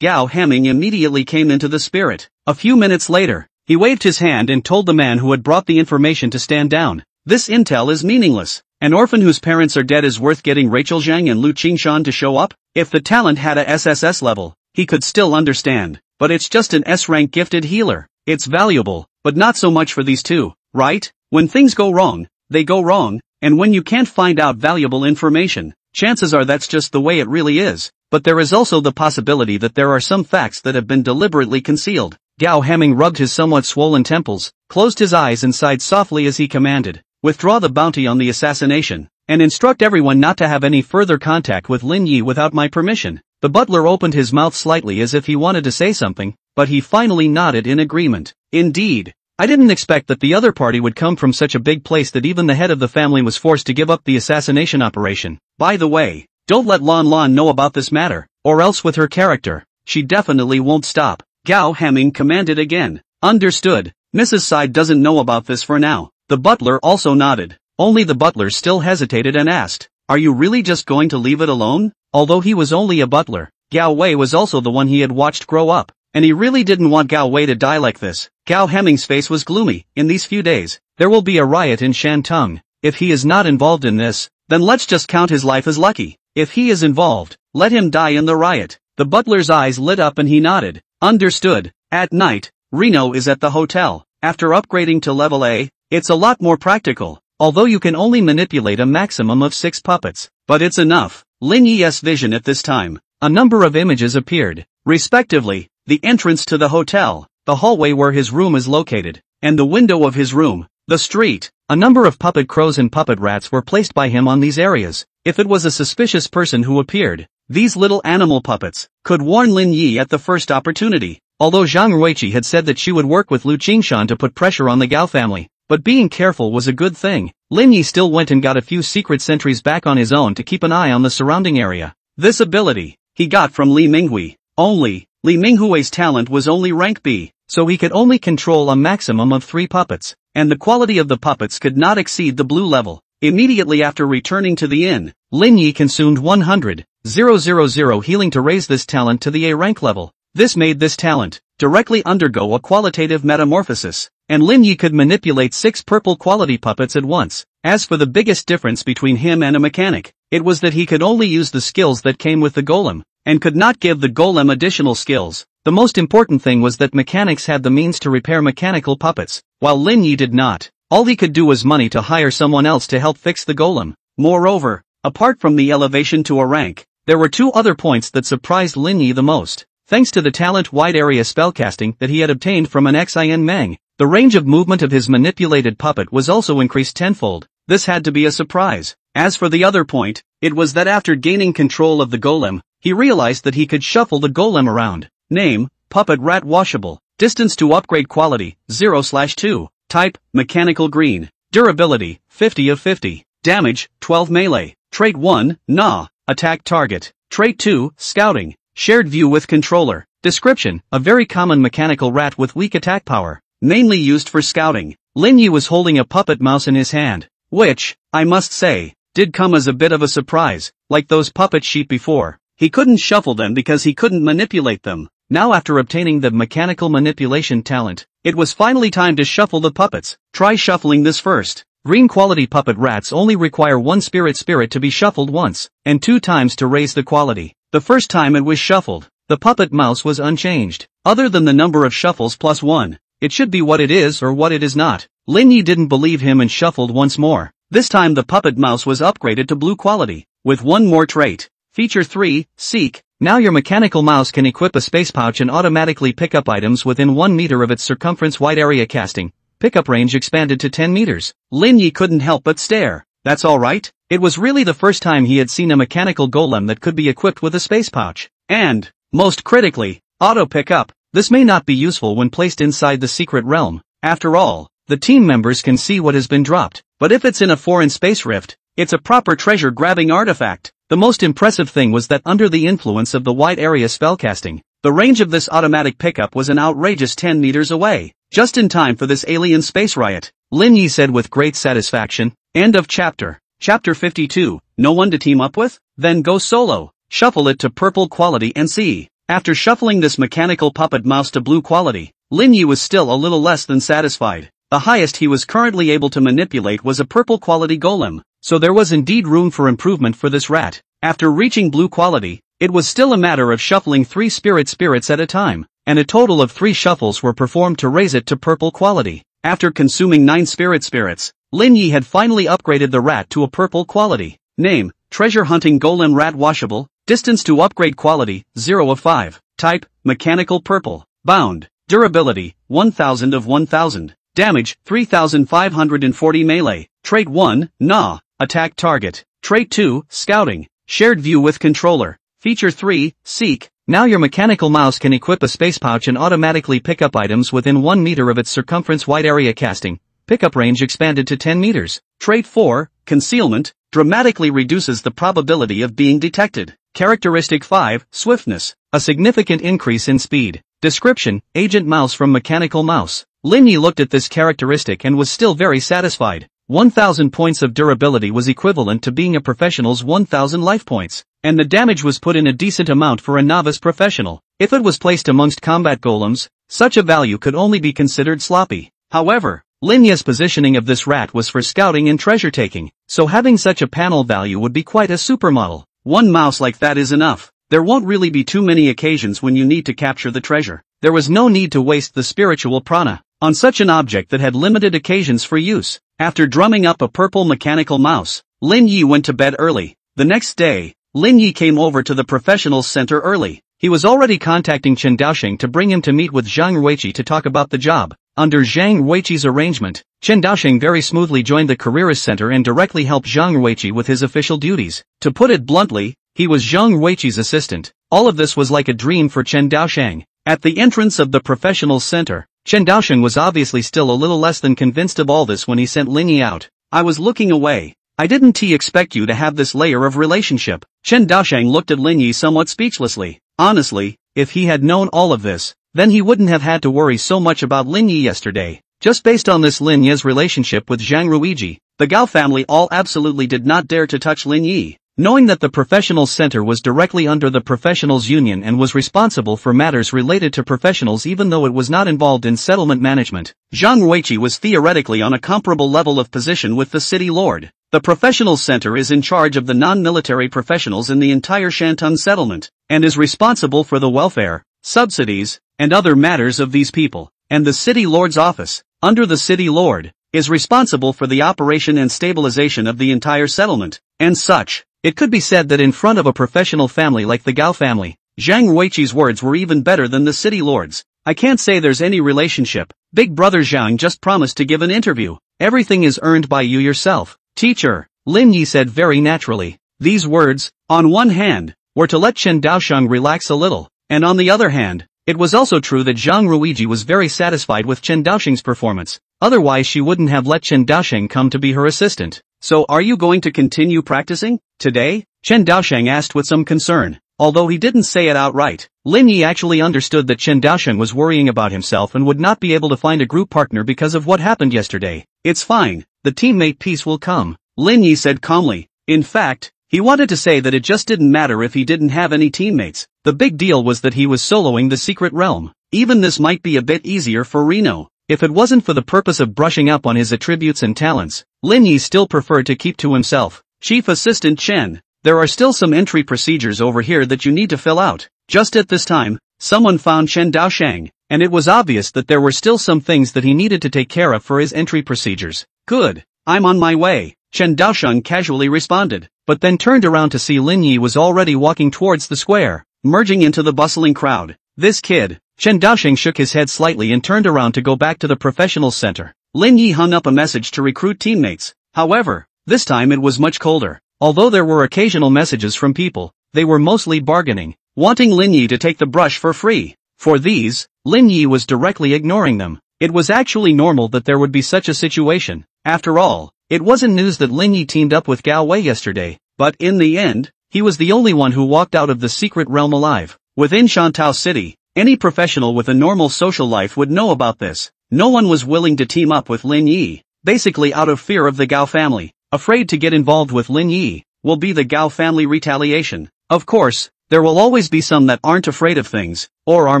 Gao Heming immediately came into the spirit. A few minutes later, he waved his hand and told the man who had brought the information to stand down. This intel is meaningless. An orphan whose parents are dead is worth getting Rachel Zhang and Lu Qingshan to show up? If the talent had a SSS level, he could still understand. But it's just an S-rank gifted healer. It's valuable, but not so much for these two, right? When things go wrong, they go wrong, and when you can't find out valuable information, chances are that's just the way it really is. But there is also the possibility that there are some facts that have been deliberately concealed. Gao Heming rubbed his somewhat swollen temples, closed his eyes and sighed softly as he commanded, "Withdraw the bounty on the assassination, and instruct everyone not to have any further contact with Lin Yi without my permission." The butler opened his mouth slightly as if he wanted to say something, but he finally nodded in agreement. Indeed, I didn't expect that the other party would come from such a big place that even the head of the family was forced to give up the assassination operation. By the way, don't let Lan Lan know about this matter, or else with her character, she definitely won't stop. Gao Heming commanded again. Understood. Mrs. Side doesn't know about this for now. The butler also nodded. Only the butler still hesitated and asked, "Are you really just going to leave it alone?" Although he was only a butler, Gao Wei was also the one he had watched grow up, and he really didn't want Gao Wei to die like this. Gao Heming's face was gloomy. In these few days, there will be a riot in Shantung. If he is not involved in this, then let's just count his life as lucky. If he is involved, let him die in the riot. The butler's eyes lit up and he nodded. Understood. At night, Reno is at the hotel. After upgrading to level A, it's a lot more practical, although you can only manipulate a maximum of 6 puppets. But it's enough. Lin Yi's vision at this time. A number of images appeared, respectively, the entrance to the hotel, the hallway where his room is located, and the window of his room, the street. A number of puppet crows and puppet rats were placed by him on these areas. If it was a suspicious person who appeared, these little animal puppets could warn Lin Yi at the first opportunity. Although Zhang Ruiqi had said that she would work with Lu Qingshan to put pressure on the Gao family, but being careful was a good thing, Lin Yi still went and got a few secret sentries back on his own to keep an eye on the surrounding area. This ability he got from Li Minghui. Only, Li Minghui's talent was only rank B, so he could only control a maximum of 3 puppets, and the quality of the puppets could not exceed the blue level. Immediately after returning to the inn, Lin Yi consumed 100,000 healing to raise this talent to the A rank level. This made this talent directly undergo a qualitative metamorphosis, and Lin Yi could manipulate 6 purple quality puppets at once. As for the biggest difference between him and a mechanic, it was that he could only use the skills that came with the golem, and could not give the golem additional skills. The most important thing was that mechanics had the means to repair mechanical puppets, while Lin Yi did not. All he could do was money to hire someone else to help fix the golem. Moreover, apart from the elevation to a rank, there were 2 other points that surprised Lin Yi the most. Thanks to the talent wide area spellcasting that he had obtained from an Xin Meng, the range of movement of his manipulated puppet was also increased tenfold. This had to be a surprise. As for the other point, it was that after gaining control of the golem, he realized that he could shuffle the golem around. Name, Puppet Rat Washable. Distance to upgrade quality, 0/2. Type, Mechanical Green. Durability, 50 of 50. Damage, 12 melee. Trait 1, Nah. Attack target. Trait 2, Scouting. Shared view with controller. Description, a very common mechanical rat with weak attack power, mainly used for scouting. Lin Yi was holding a puppet mouse in his hand, which, I must say, did come as a bit of a surprise. Like those puppet sheep before, he couldn't shuffle them because he couldn't manipulate them. Now after obtaining the mechanical manipulation talent, it was finally time to shuffle the puppets. Try shuffling this first. Green quality puppet rats only require 1 spirit to be shuffled once, and 2 times to raise the quality. The first time it was shuffled, the puppet mouse was unchanged. Other than the number of shuffles plus 1, it should be what it is or what it is not. Lin Yi didn't believe him and shuffled once more. This time the puppet mouse was upgraded to blue quality, with 1 more trait. Feature 3, Seek. Now your mechanical mouse can equip a space pouch and automatically pick up items within 1 meter of its circumference. Wide area casting. Pickup range expanded to 10 meters. Lin Yi couldn't help but stare. That's alright? It was really the first time he had seen a mechanical golem that could be equipped with a space pouch. And, most critically, auto pickup. This may not be useful when placed inside the secret realm. After all, the team members can see what has been dropped. But if it's in a foreign space rift, it's a proper treasure-grabbing artifact. The most impressive thing was that under the influence of the wide area spellcasting, the range of this automatic pickup was an outrageous 10 meters away, just in time for this alien space riot. Lin Yi said with great satisfaction. End of chapter. Chapter 52, no one to team up with? Then go solo. Shuffle it to purple quality and see. After shuffling this mechanical puppet mouse to blue quality, Lin Yi was still a little less than satisfied. The highest he was currently able to manipulate was a purple quality golem, so there was indeed room for improvement for this rat. After reaching blue quality, it was still a matter of shuffling 3 spirits at a time, and a total of 3 shuffles were performed to raise it to purple quality. After consuming 9 spirits, Lin Yi had finally upgraded the rat to a purple quality. Name, Treasure Hunting Golem Rat Washable. Distance to upgrade quality, 0 of 5. Type, Mechanical Purple. Bound. Durability, 1000 of 1000. Damage, 3540 melee. Trait 1, Gnaw. Attack target. Trait 2, Scouting. Shared view with controller. Feature 3, Seek. Now your mechanical mouse can equip a space pouch and automatically pick up items within 1 meter of its circumference. Wide area casting. Pickup range expanded to 10 meters. Trait 4, Concealment. Dramatically reduces the probability of being detected. Characteristic 5, Swiftness. A significant increase in speed. Description, Agent Mouse from Mechanical Mouse. Lin Yi looked at this characteristic and was still very satisfied. 1000 points of durability was equivalent to being a professional's 1000 life points, and the damage was put in a decent amount for a novice professional. If it was placed amongst combat golems, such a value could only be considered sloppy. However, Lin Yi's positioning of this rat was for scouting and treasure taking, so having such a panel value would be quite a supermodel. One mouse like that is enough. There won't really be too many occasions when you need to capture the treasure. There was no need to waste the spiritual prana on such an object that had limited occasions for use. After drumming up a purple mechanical mouse, Lin Yi went to bed early. The next day, Lin Yi came over to the professionals center early. He was already contacting Chen Daoxing to bring him to meet with Zhang Ruiqi to talk about the job. Under Zhang Ruiqi's arrangement, Chen Daoxing very smoothly joined the Careerist Center and directly helped Zhang Ruiqi with his official duties. To put it bluntly, he was Zhang Ruiqi's assistant. All of this was like a dream for Chen Daoxing. At the entrance of the Professionals Center, Chen Daoxing was obviously still a little less than convinced of all this when he sent Lin Yi out. I was looking away. I didn't expect you to have this layer of relationship. Chen Daoxing looked at Lin Yi somewhat speechlessly. Honestly, if he had known all of this, then he wouldn't have had to worry so much about Lin Yi yesterday. Just based on this Lin Yi's relationship with Zhang Ruiqi, the Gao family all absolutely did not dare to touch Lin Yi. Knowing that the Professionals Center was directly under the Professionals Union and was responsible for matters related to professionals even though it was not involved in settlement management, Zhang Ruiqi was theoretically on a comparable level of position with the City Lord. The Professionals Center is in charge of the non-military professionals in the entire Shantung settlement, and is responsible for the welfare, subsidies, and other matters of these people. And the City Lord's office, under the City Lord, is responsible for the operation and stabilization of the entire settlement, and such. It could be said that in front of a professional family like the Gao family, Zhang Ruiqi's words were even better than the City Lord's. I can't say there's any relationship. Big brother Zhang just promised to give an interview. Everything is earned by you yourself. Teacher, Lin Yi said very naturally. These words, on one hand, were to let Chen Daoxing relax a little, and on the other hand, it was also true that Zhang Ruiqi was very satisfied with Chen Daoxing's performance. Otherwise she wouldn't have let Chen Daoxing come to be her assistant. So are you going to continue practicing today? Chen Daoxing asked with some concern. Although he didn't say it outright, Lin Yi actually understood that Chen Daoxing was worrying about himself and would not be able to find a group partner because of what happened yesterday. It's fine, the teammate peace will come, Lin Yi said calmly. In fact, he wanted to say that it just didn't matter if he didn't have any teammates. The big deal was that he was soloing the secret realm. Even this might be a bit easier for Reno. If it wasn't for the purpose of brushing up on his attributes and talents, Lin Yi still preferred to keep to himself. Chief Assistant Chen, there are still some entry procedures over here that you need to fill out. Just at this time, someone found Chen Daoxing, and it was obvious that there were still some things that he needed to take care of for his entry procedures. Good, I'm on my way, Chen Daoxing casually responded, but then turned around to see Lin Yi was already walking towards the square, merging into the bustling crowd. This kid. Chen Daoxing shook his head slightly and turned around to go back to the Professionals Center. Lin Yi hung up a message to recruit teammates. However, this time it was much colder. Although there were occasional messages from people, they were mostly bargaining, wanting Lin Yi to take the brush for free. For these, Lin Yi was directly ignoring them. It was actually normal that there would be such a situation. After all, it wasn't news that Lin Yi teamed up with Gao Wei yesterday. But in the end, he was the only one who walked out of the secret realm alive. Within Shantou City, any professional with a normal social life would know about this. No one was willing to team up with Lin Yi, basically out of fear of the Gao family. Afraid to get involved with Lin Yi will be the Gao family retaliation. Of course, there will always be some that aren't afraid of things, or are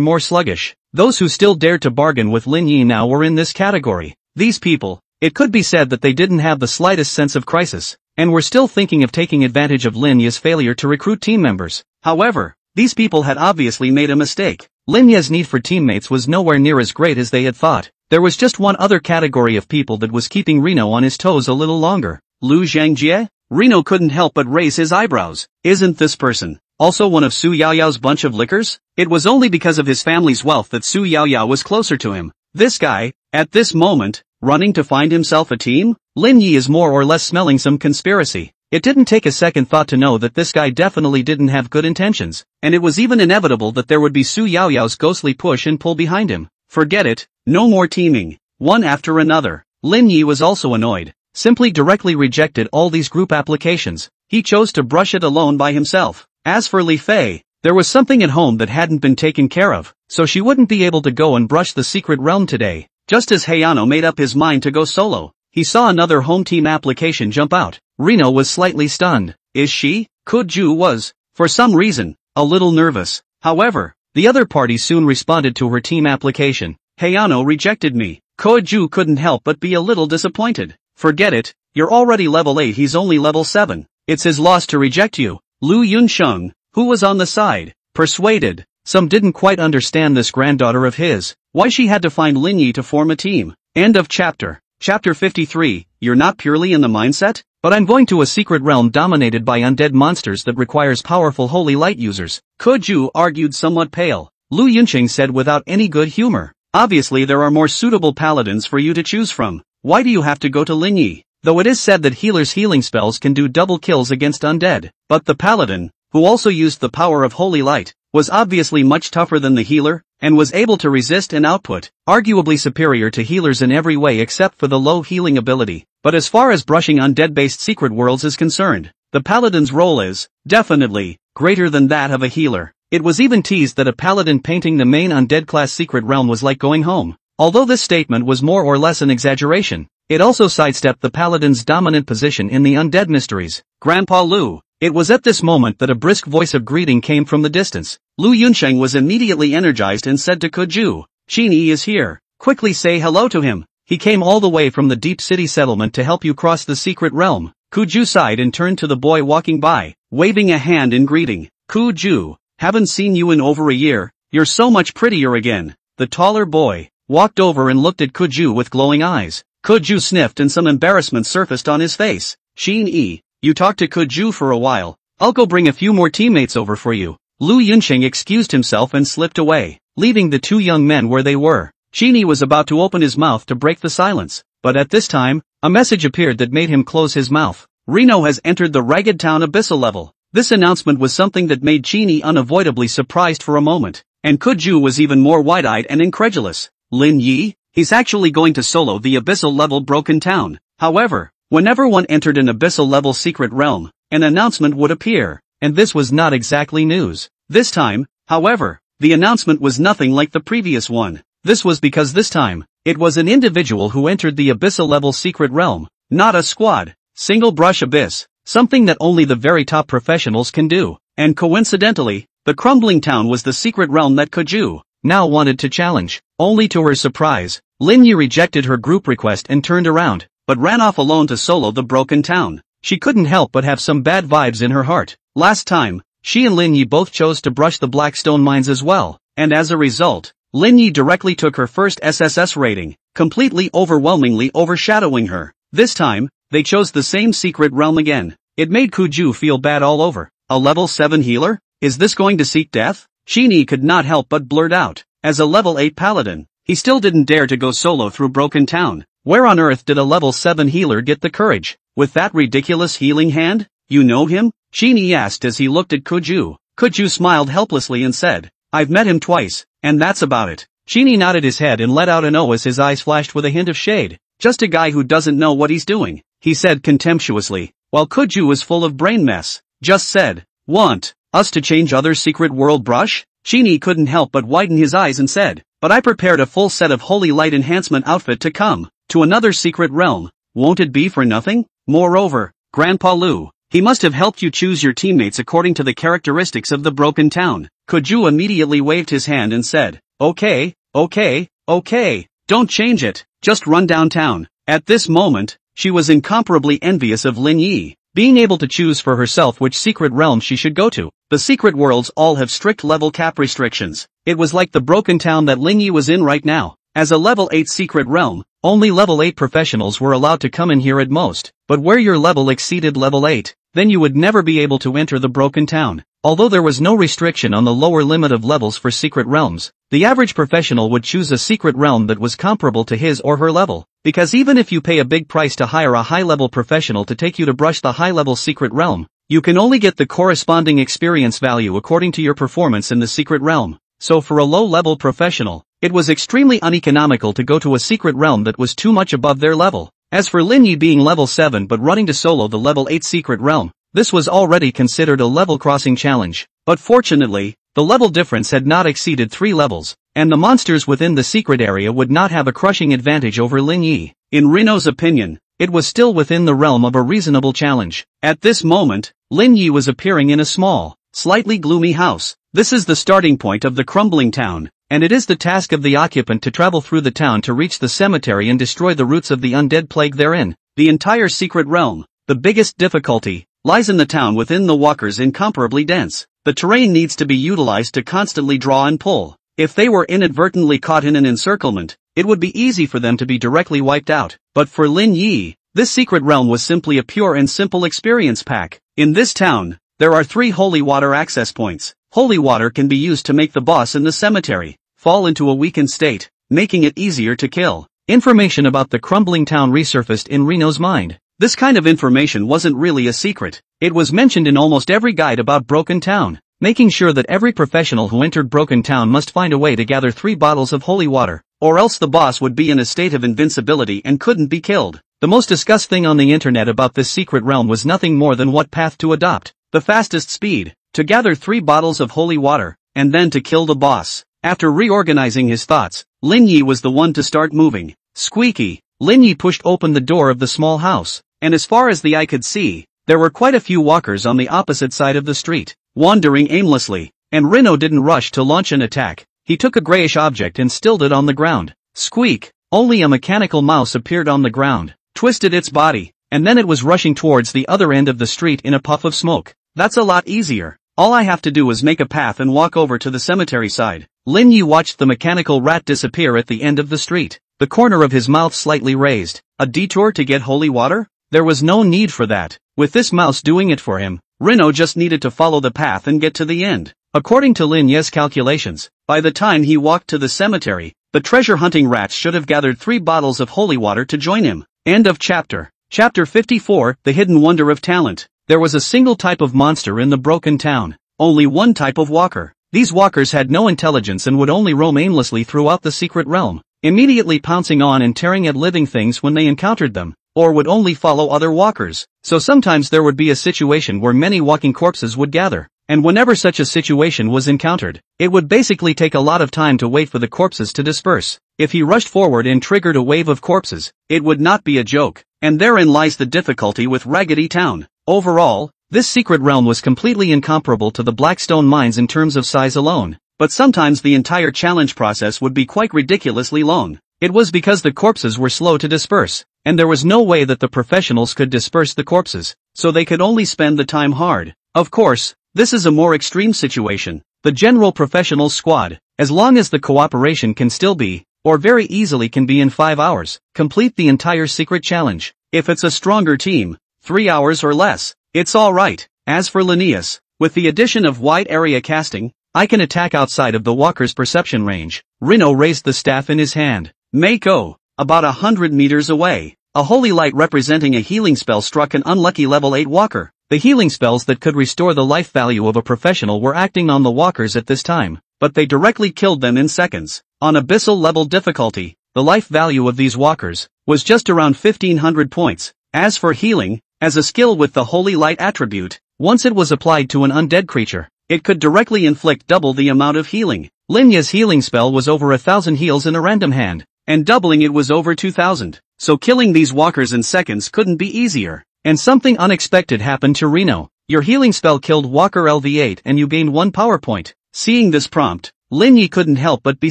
more sluggish. Those who still dared to bargain with Lin Yi now were in this category. These people, it could be said that they didn't have the slightest sense of crisis, and were still thinking of taking advantage of Lin Yi's failure to recruit team members. However, these people had obviously made a mistake. Lin Yi's need for teammates was nowhere near as great as they had thought. There was just one other category of people that was keeping Reno on his toes a little longer. Lu Zhangjie? Reno couldn't help but raise his eyebrows. Isn't this person also one of Su Yaoyao's bunch of lickers? It was only because of his family's wealth that Su Yaoyao was closer to him. This guy, at this moment, running to find himself a team? Lin Yi is more or less smelling some conspiracy. It didn't take a second thought to know that this guy definitely didn't have good intentions, and it was even inevitable that there would be Su Yaoyao's ghostly push and pull behind him. Forget it, no more teaming, one after another. Lin Yi was also annoyed, simply directly rejected all these group applications. He chose to brush it alone by himself. As for Li Fei, there was something at home that hadn't been taken care of, so she wouldn't be able to go and brush the secret realm today. Just as Hayano made up his mind to go solo, he saw another home team application jump out. Reno was slightly stunned. Is she? Kuju was, for some reason, a little nervous. However, the other party soon responded to her team application. Hayano rejected me. Kuju couldn't help but be a little disappointed. Forget it, you're already level 8, he's only level 7. It's his loss to reject you. Lu Yunsheng, who was on the side, persuaded. Some didn't quite understand this granddaughter of his, why she had to find Lin Yi to form a team. End of chapter. Chapter 53, you're not purely in the mindset? But I'm going to a secret realm dominated by undead monsters that requires powerful holy light users. Kuju argued somewhat pale. Lu Yunqing said without any good humor. Obviously there are more suitable paladins for you to choose from. Why do you have to go to Lin Yi? Though it is said that healers' healing spells can do double kills against undead. But the paladin, who also used the power of holy light, was obviously much tougher than the healer, and was able to resist and output, arguably superior to healers in every way except for the low healing ability. But as far as brushing undead-based secret worlds is concerned, the paladin's role is, definitely, greater than that of a healer. It was even teased that a paladin painting the main undead class secret realm was like going home. Although this statement was more or less an exaggeration, it also sidestepped the paladin's dominant position in the undead mysteries. Grandpa Lu. It was at this moment that a brisk voice of greeting came from the distance. Lu Yunsheng was immediately energized and said to Kuju, Qin is here, quickly say hello to him. He came all the way from the deep city settlement to help you cross the secret realm. Kuju sighed and turned to the boy walking by, waving a hand in greeting. Kuju, haven't seen you in over a year, you're so much prettier again. The taller boy walked over and looked at Kuju with glowing eyes. Kuju sniffed and some embarrassment surfaced on his face. Qin, you talked to Kuju for a while. I'll go bring a few more teammates over for you. Lu Yunsheng excused himself and slipped away, leaving the two young men where they were. Qin was about to open his mouth to break the silence, but at this time, a message appeared that made him close his mouth. Reno has entered the Ragged Town Abyssal level. This announcement was something that made Qin unavoidably surprised for a moment, and Kuju was even more wide-eyed and incredulous. Lin Yi? He's actually going to solo the Abyssal level Broken Town. However, whenever one entered an Abyssal level secret realm, an announcement would appear, and this was not exactly news. This time, however, the announcement was nothing like the previous one. This was because this time, it was an individual who entered the Abyssal level secret realm, not a squad. Single brush abyss, something that only the very top professionals can do. And coincidentally, the crumbling town was the secret realm that Kuju now wanted to challenge. Only to her surprise, Lin Yi rejected her group request and turned around, but ran off alone to solo the Broken Town. She couldn't help but have some bad vibes in her heart. Last time, she and Lin Yi both chose to brush the Blackstone mines as well, and as a result, Lin Yi directly took her first SSS rating, completely overwhelmingly overshadowing her. This time, they chose the same secret realm again. It made Kuju feel bad all over. A level 7 healer? Is this going to seek death? Qin could not help but blurt out. As a level 8 paladin, he still didn't dare to go solo through Broken Town. Where on earth did a level 7 healer get the courage? With that ridiculous healing hand? You know him? Qin asked as he looked at Kuju. Kuju smiled helplessly and said, I've met him twice, and that's about it. Qin nodded his head and let out an O as his eyes flashed with a hint of shade. Just a guy who doesn't know what he's doing, he said contemptuously, while Kuju was full of brain mess. Just said, Want us to change other secret world brush? Genie couldn't help but widen his eyes and said, but I prepared a full set of holy light enhancement outfit to come to another secret realm. Won't it be for nothing? Moreover, Grandpa Lou, he must have helped you choose your teammates according to the characteristics of the broken town. Kuju immediately waved his hand and said, okay, don't change it, just run downtown. At this moment, she was incomparably envious of Lin Yi, being able to choose for herself which secret realm she should go to. The secret worlds all have strict level cap restrictions. It was like the broken town that Lin Yi was in right now. As a level 8 secret realm, only level 8 professionals were allowed to come in here at most, but where your level exceeded level 8, then you would never be able to enter the broken town. Although there was no restriction on the lower limit of levels for secret realms, the average professional would choose a secret realm that was comparable to his or her level, because even if you pay a big price to hire a high-level professional to take you to brush the high-level secret realm, you can only get the corresponding experience value according to your performance in the secret realm. So for a low-level professional, it was extremely uneconomical to go to a secret realm that was too much above their level. As for Lin Yi being level 7 but running to solo the level 8 secret realm, this was already considered a level crossing challenge. But fortunately, the level difference had not exceeded 3 levels, and the monsters within the secret area would not have a crushing advantage over Lin Yi. In Reno's opinion, it was still within the realm of a reasonable challenge. At this moment, Lin Yi was appearing in a small, slightly gloomy house. This is the starting point of the crumbling town, and it is the task of the occupant to travel through the town to reach the cemetery and destroy the roots of the undead plague therein. The entire secret realm, the biggest difficulty, lies in the town within the walkers incomparably dense. The terrain needs to be utilized to constantly draw and pull. If they were inadvertently caught in an encirclement, it would be easy for them to be directly wiped out. But for Lin Yi, this secret realm was simply a pure and simple experience pack. In this town, there are 3 holy water access points. Holy water can be used to make the boss in the cemetery fall into a weakened state, making it easier to kill. Information about the crumbling town resurfaced in Reno's mind. This kind of information wasn't really a secret. It was mentioned in almost every guide about Broken Town, making sure that every professional who entered Broken Town must find a way to gather 3 bottles of holy water, or else the boss would be in a state of invincibility and couldn't be killed. The most discussed thing on the internet about this secret realm was nothing more than what path to adopt. The fastest speed, to gather 3 bottles of holy water, and then to kill the boss. After reorganizing his thoughts, Lin Yi was the one to start moving. Squeaky. Lin Yi pushed open the door of the small house, and as far as the eye could see, there were quite a few walkers on the opposite side of the street, wandering aimlessly, and Reno didn't rush to launch an attack. He took a grayish object and stilled it on the ground. Squeak. Only a mechanical mouse appeared on the ground, twisted its body, and then it was rushing towards the other end of the street in a puff of smoke. That's a lot easier. All I have to do is make a path and walk over to the cemetery side. Lin Yi watched the mechanical rat disappear at the end of the street, the corner of his mouth slightly raised. A detour to get holy water? There was no need for that. With this mouse doing it for him, Reno just needed to follow the path and get to the end. According to Lin Yi's calculations, by the time he walked to the cemetery, the treasure-hunting rats should have gathered 3 bottles of holy water to join him. End of chapter. Chapter 54, The Hidden Wonder of Talent. There was a single type of monster in the Broken Town. Only one type of walker. These walkers had no intelligence and would only roam aimlessly throughout the secret realm, immediately pouncing on and tearing at living things when they encountered them, or would only follow other walkers. So sometimes there would be a situation where many walking corpses would gather, and whenever such a situation was encountered, it would basically take a lot of time to wait for the corpses to disperse. If he rushed forward and triggered a wave of corpses, it would not be a joke, and therein lies the difficulty with Raggedy Town. Overall, this secret realm was completely incomparable to the Blackstone mines in terms of size alone, but sometimes the entire challenge process would be quite ridiculously long. It was because the corpses were slow to disperse, and there was no way that the professionals could disperse the corpses, so they could only spend the time hard. Of course, this is a more extreme situation. The general professional squad, as long as the cooperation can still be, or very easily can be in 5 hours, complete the entire secret challenge. If it's a stronger team, 3 hours or less, it's alright. As for Linnaeus, with the addition of wide area casting, I can attack outside of the walker's perception range. Reno raised the staff in his hand. Mako, about 100 meters away, a holy light representing a healing spell struck an unlucky level 8 walker. The healing spells that could restore the life value of a professional were acting on the walkers at this time, but they directly killed them in seconds. On abyssal level difficulty, the life value of these walkers was just around 1500 points. As for healing, as a skill with the holy light attribute, Once it was applied to an undead creature, it could directly inflict double the amount of healing. Lin Ye's healing spell was over 1,000 heals in a random hand, and doubling it was over 2,000. So killing these walkers in seconds couldn't be easier. And something unexpected happened to Reno. Your healing spell killed Walker LV8 and you gained 1 power point. Seeing this prompt, Lin Yi couldn't help but be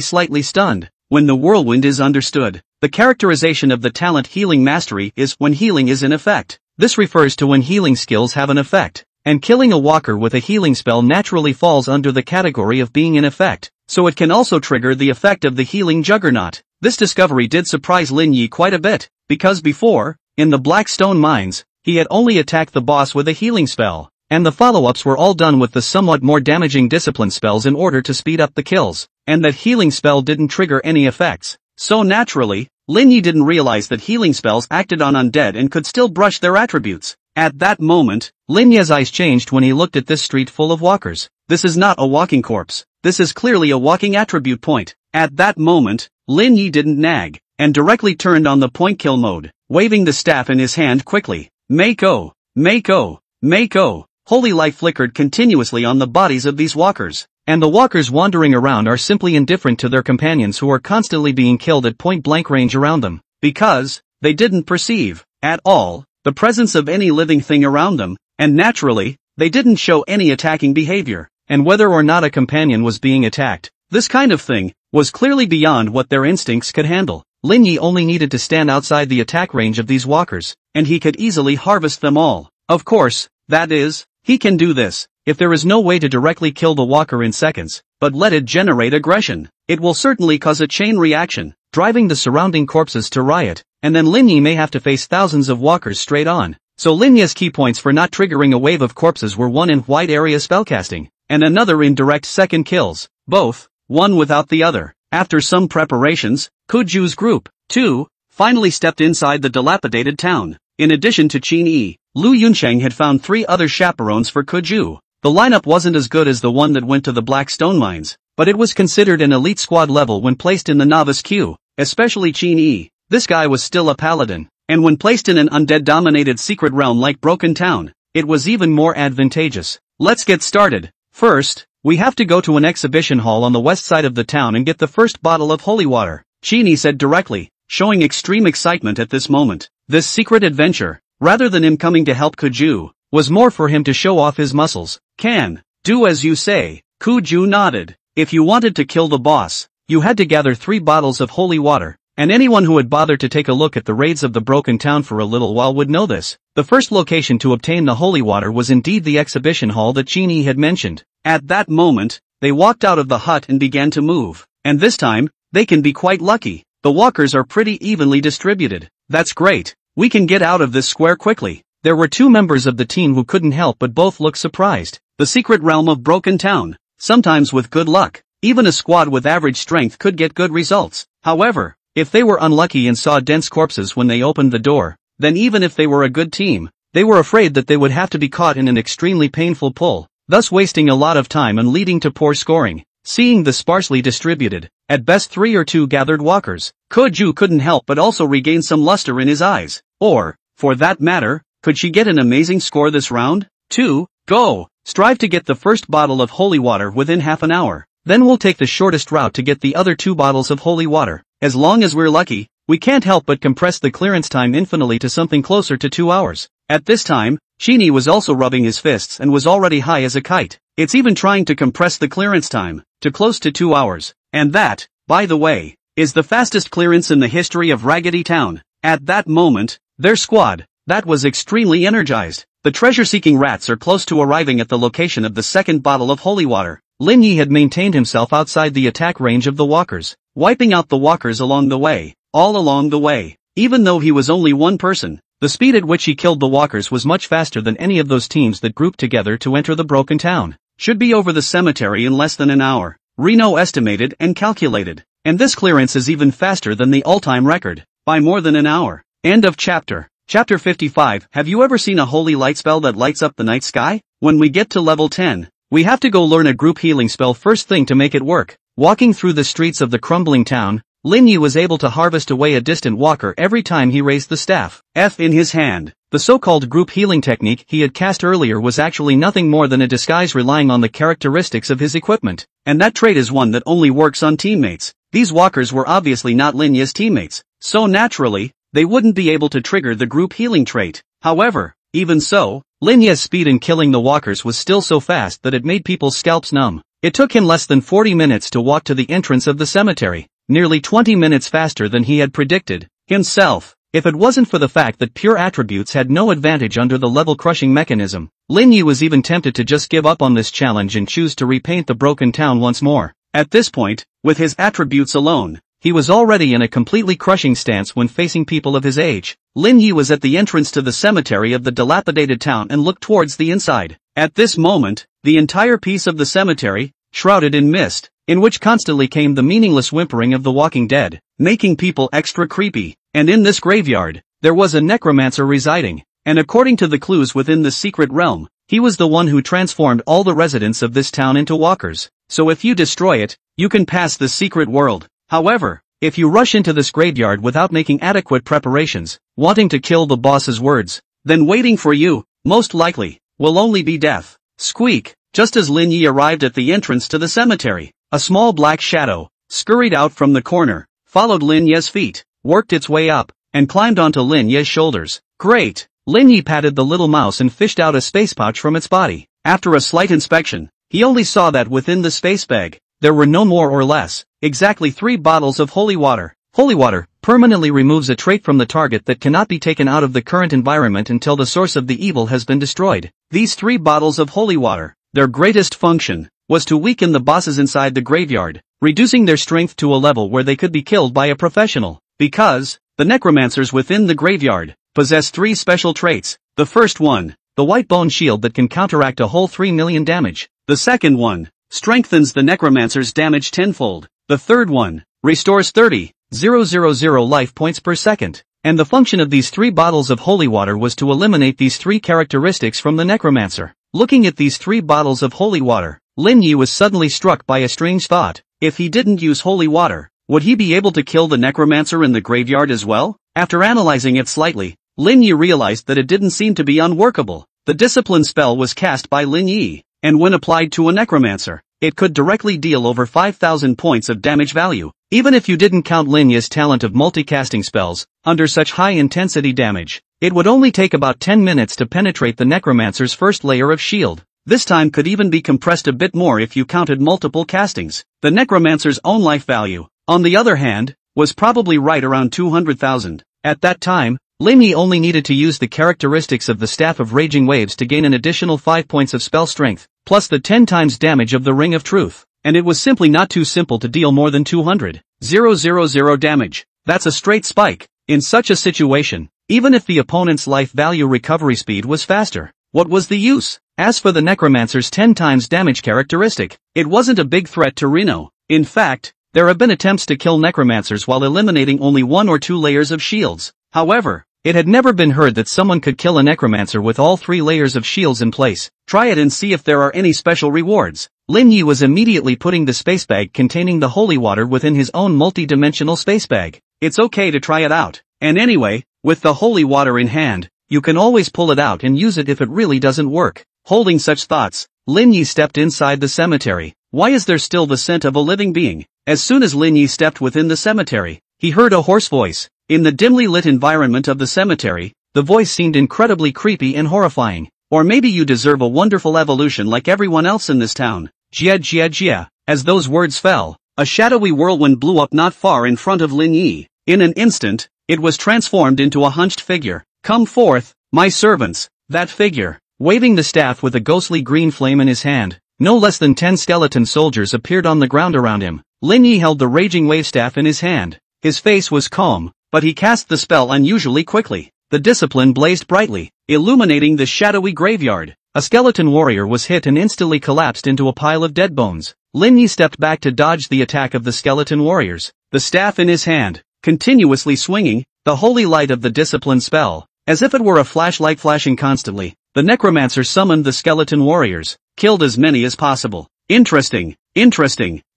slightly stunned. When the whirlwind is understood, the characterization of the talent Healing Mastery is when healing is in effect. This refers to when healing skills have an effect, and killing a walker with a healing spell naturally falls under the category of being in effect, so it can also trigger the effect of the healing juggernaut. This discovery did surprise Lin Yi quite a bit, because before, in the Blackstone Mines, he had only attacked the boss with a healing spell, and the follow-ups were all done with the somewhat more damaging discipline spells in order to speed up the kills, and that healing spell didn't trigger any effects. So naturally, Lin Yi didn't realize that healing spells acted on undead and could still brush their attributes. At that moment, Lin Yi's eyes changed when he looked at this street full of walkers. This is not a walking corpse. This is clearly a walking attribute point. At that moment, Lin Yi didn't nag, and directly turned on the point kill mode, waving the staff in his hand quickly. Mako! Mako! Mako! Holy light flickered continuously on the bodies of these walkers, and the walkers wandering around are simply indifferent to their companions who are constantly being killed at point-blank range around them, because they didn't perceive, at all, the presence of any living thing around them, and naturally, they didn't show any attacking behavior, and whether or not a companion was being attacked, this kind of thing was clearly beyond what their instincts could handle. Lin Yi only needed to stand outside the attack range of these walkers, and he could easily harvest them all. Of course, that is, he can do this if there is no way to directly kill the walker in seconds, but let it generate aggression. It will certainly cause a chain reaction, driving the surrounding corpses to riot, and then Lin Yi may have to face thousands of walkers straight on. So Lin Yi's key points for not triggering a wave of corpses were one in wide area spellcasting, and another in direct second kills, both, one without the other. After some preparations, Kuju's group, 2, finally stepped inside the dilapidated town. In addition to Qin Yi, Lu Yunsheng had found 3 other chaperones for Kuju. The lineup wasn't as good as the one that went to the Blackstone Mines, but it was considered an elite squad level when placed in the novice queue, especially Qin Yi. This guy was still a paladin, and when placed in an undead-dominated secret realm like Broken Town, it was even more advantageous. Let's get started. First, we have to go to an exhibition hall on the west side of the town and get the first bottle of holy water, Qin Yi said directly, showing extreme excitement at this moment. This secret adventure, rather than him coming to help Kuju, was more for him to show off his muscles. Can do as you say, Kuju nodded. If you wanted to kill the boss, you had to gather 3 bottles of holy water, and anyone who had bothered to take a look at the raids of the Broken Town for a little while would know this. The first location to obtain the holy water was indeed the exhibition hall that Qin Yi had mentioned. At that moment, they walked out of the hut and began to move, and this time, they can be quite lucky. The walkers are pretty evenly distributed. That's great. We can get out of this square quickly. There were 2 members of the team who couldn't help but both look surprised. The secret realm of Broken Town. Sometimes with good luck, even a squad with average strength could get good results. However, if they were unlucky and saw dense corpses when they opened the door, then even if they were a good team, they were afraid that they would have to be caught in an extremely painful pull, thus wasting a lot of time and leading to poor scoring. Seeing the sparsely distributed, at best 3 or 2 gathered walkers, Kuju couldn't help but also regain some luster in his eyes. Or, for that matter, could she get an amazing score this round? 2, go! Strive to get the first bottle of holy water within half an hour. Then we'll take the shortest route to get the other 2 bottles of holy water. As long as we're lucky, we can't help but compress the clearance time infinitely to something closer to 2 hours. At this time, Qin Yi was also rubbing his fists and was already high as a kite. It's even trying to compress the clearance time to close to 2 hours. And that, by the way, is the fastest clearance in the history of Raggedy Town. At that moment, their squad, that was extremely energized. The treasure-seeking rats are close to arriving at the location of the second bottle of holy water. Lin Yi had maintained himself outside the attack range of the walkers, wiping out the walkers along the way, all along the way. Even though he was only one person, the speed at which he killed the walkers was much faster than any of those teams that grouped together to enter the Broken Town. Should be over the cemetery in less than an hour, Reno estimated and calculated. And this clearance is even faster than the all-time record, by more than an hour. End of chapter. Chapter 55. Have you ever seen a holy light spell that lights up the night sky? When we get to level 10, we have to go learn a group healing spell first thing to make it work. Walking through the streets of the crumbling town, Lin Yi was able to harvest away a distant walker every time he raised the staff in his hand. The so-called group healing technique he had cast earlier was actually nothing more than a disguise relying on the characteristics of his equipment. And that trait is one that only works on teammates. These walkers were obviously not Lin Yi's teammates, so naturally, they wouldn't be able to trigger the group healing trait. However, even so, Lin Yi's speed in killing the walkers was still so fast that it made people's scalps numb. It took him less than 40 minutes to walk to the entrance of the cemetery, nearly 20 minutes faster than he had predicted himself. If it wasn't for the fact that pure attributes had no advantage under the level-crushing mechanism, Lin Yi was even tempted to just give up on this challenge and choose to repaint the broken town once more. At this point, with his attributes alone, he was already in a completely crushing stance when facing people of his age. Lin Yi was at the entrance to the cemetery of the dilapidated town and looked towards the inside. At this moment, the entire piece of the cemetery, shrouded in mist, in which constantly came the meaningless whimpering of the walking dead, making people extra creepy. And in this graveyard, there was a necromancer residing, and according to the clues within the secret realm, he was the one who transformed all the residents of this town into walkers. So if you destroy it, you can pass the secret world. However, if you rush into this graveyard without making adequate preparations, wanting to kill the boss's words, then waiting for you, most likely, will only be death. Squeak! Just as Lin Yi arrived at the entrance to the cemetery, a small black shadow scurried out from the corner, followed Lin Yi's feet, worked its way up, and climbed onto Lin Yi's shoulders. Great! Lin Yi patted the little mouse and fished out a space pouch from its body. After a slight inspection, he only saw that within the space bag, there were no more or less, exactly 3 bottles of holy water. Holy water permanently removes a trait from the target that cannot be taken out of the current environment until the source of the evil has been destroyed. These 3 bottles of holy water, their greatest function, was to weaken the bosses inside the graveyard, reducing their strength to a level where they could be killed by a professional. Because the necromancers within the graveyard possess 3 special traits. The first one, the white bone shield that can counteract a whole 3 million damage. The second one, strengthens the necromancer's damage tenfold. The third one, restores 30,000 life points per second. And the function of these 3 bottles of holy water was to eliminate these 3 characteristics from the necromancer. Looking at these 3 bottles of holy water, Lin Yi was suddenly struck by a strange thought. If he didn't use holy water, would he be able to kill the necromancer in the graveyard as well? After analyzing it slightly, Lin Yi realized that it didn't seem to be unworkable. The discipline spell was cast by Lin Yi, and when applied to a necromancer, it could directly deal over 5,000 points of damage value. Even if you didn't count Lin Yi's talent of multicasting spells, under such high-intensity damage, it would only take about 10 minutes to penetrate the necromancer's first layer of shield. This time could even be compressed a bit more if you counted multiple castings. The necromancer's own life value, on the other hand, was probably right around 200,000. At that time, Lin Yi only needed to use the characteristics of the Staff of Raging Waves to gain an additional 5 points of spell strength, plus the 10 times damage of the Ring of Truth. And it was simply not too simple to deal more than 200,000 damage. That's a straight spike. In such a situation, even if the opponent's life value recovery speed was faster, what was the use? As for the necromancer's 10 times damage characteristic, it wasn't a big threat to Reno. In fact, there have been attempts to kill necromancers while eliminating only 1 or 2 layers of shields. However, it had never been heard that someone could kill a necromancer with all 3 layers of shields in place. Try it and see if there are any special rewards. Lin Yi was immediately putting the space bag containing the holy water within his own multi-dimensional space bag. It's okay to try it out. And anyway, with the holy water in hand, you can always pull it out and use it if it really doesn't work. Holding such thoughts, Lin Yi stepped inside the cemetery. Why is there still the scent of a living being? As soon as Lin Yi stepped within the cemetery, he heard a hoarse voice. In the dimly lit environment of the cemetery, the voice seemed incredibly creepy and horrifying. Or maybe you deserve a wonderful evolution like everyone else in this town. Jia jia jia. As those words fell, a shadowy whirlwind blew up not far in front of Lin Yi. In an instant, it was transformed into a hunched figure. Come forth, my servants. That figure, waving the staff with a ghostly green flame in his hand, no less than 10 skeleton soldiers appeared on the ground around him. Lin Yi held the raging wave staff in his hand. His face was calm, but he cast the spell unusually quickly. The discipline blazed brightly, illuminating the shadowy graveyard. A skeleton warrior was hit and instantly collapsed into a pile of dead bones. Lin Yi stepped back to dodge the attack of the skeleton warriors, the staff in his hand, continuously swinging, the holy light of the discipline spell, as if it were a flashlight flashing constantly. The necromancer summoned the skeleton warriors, killed as many as possible. Interesting.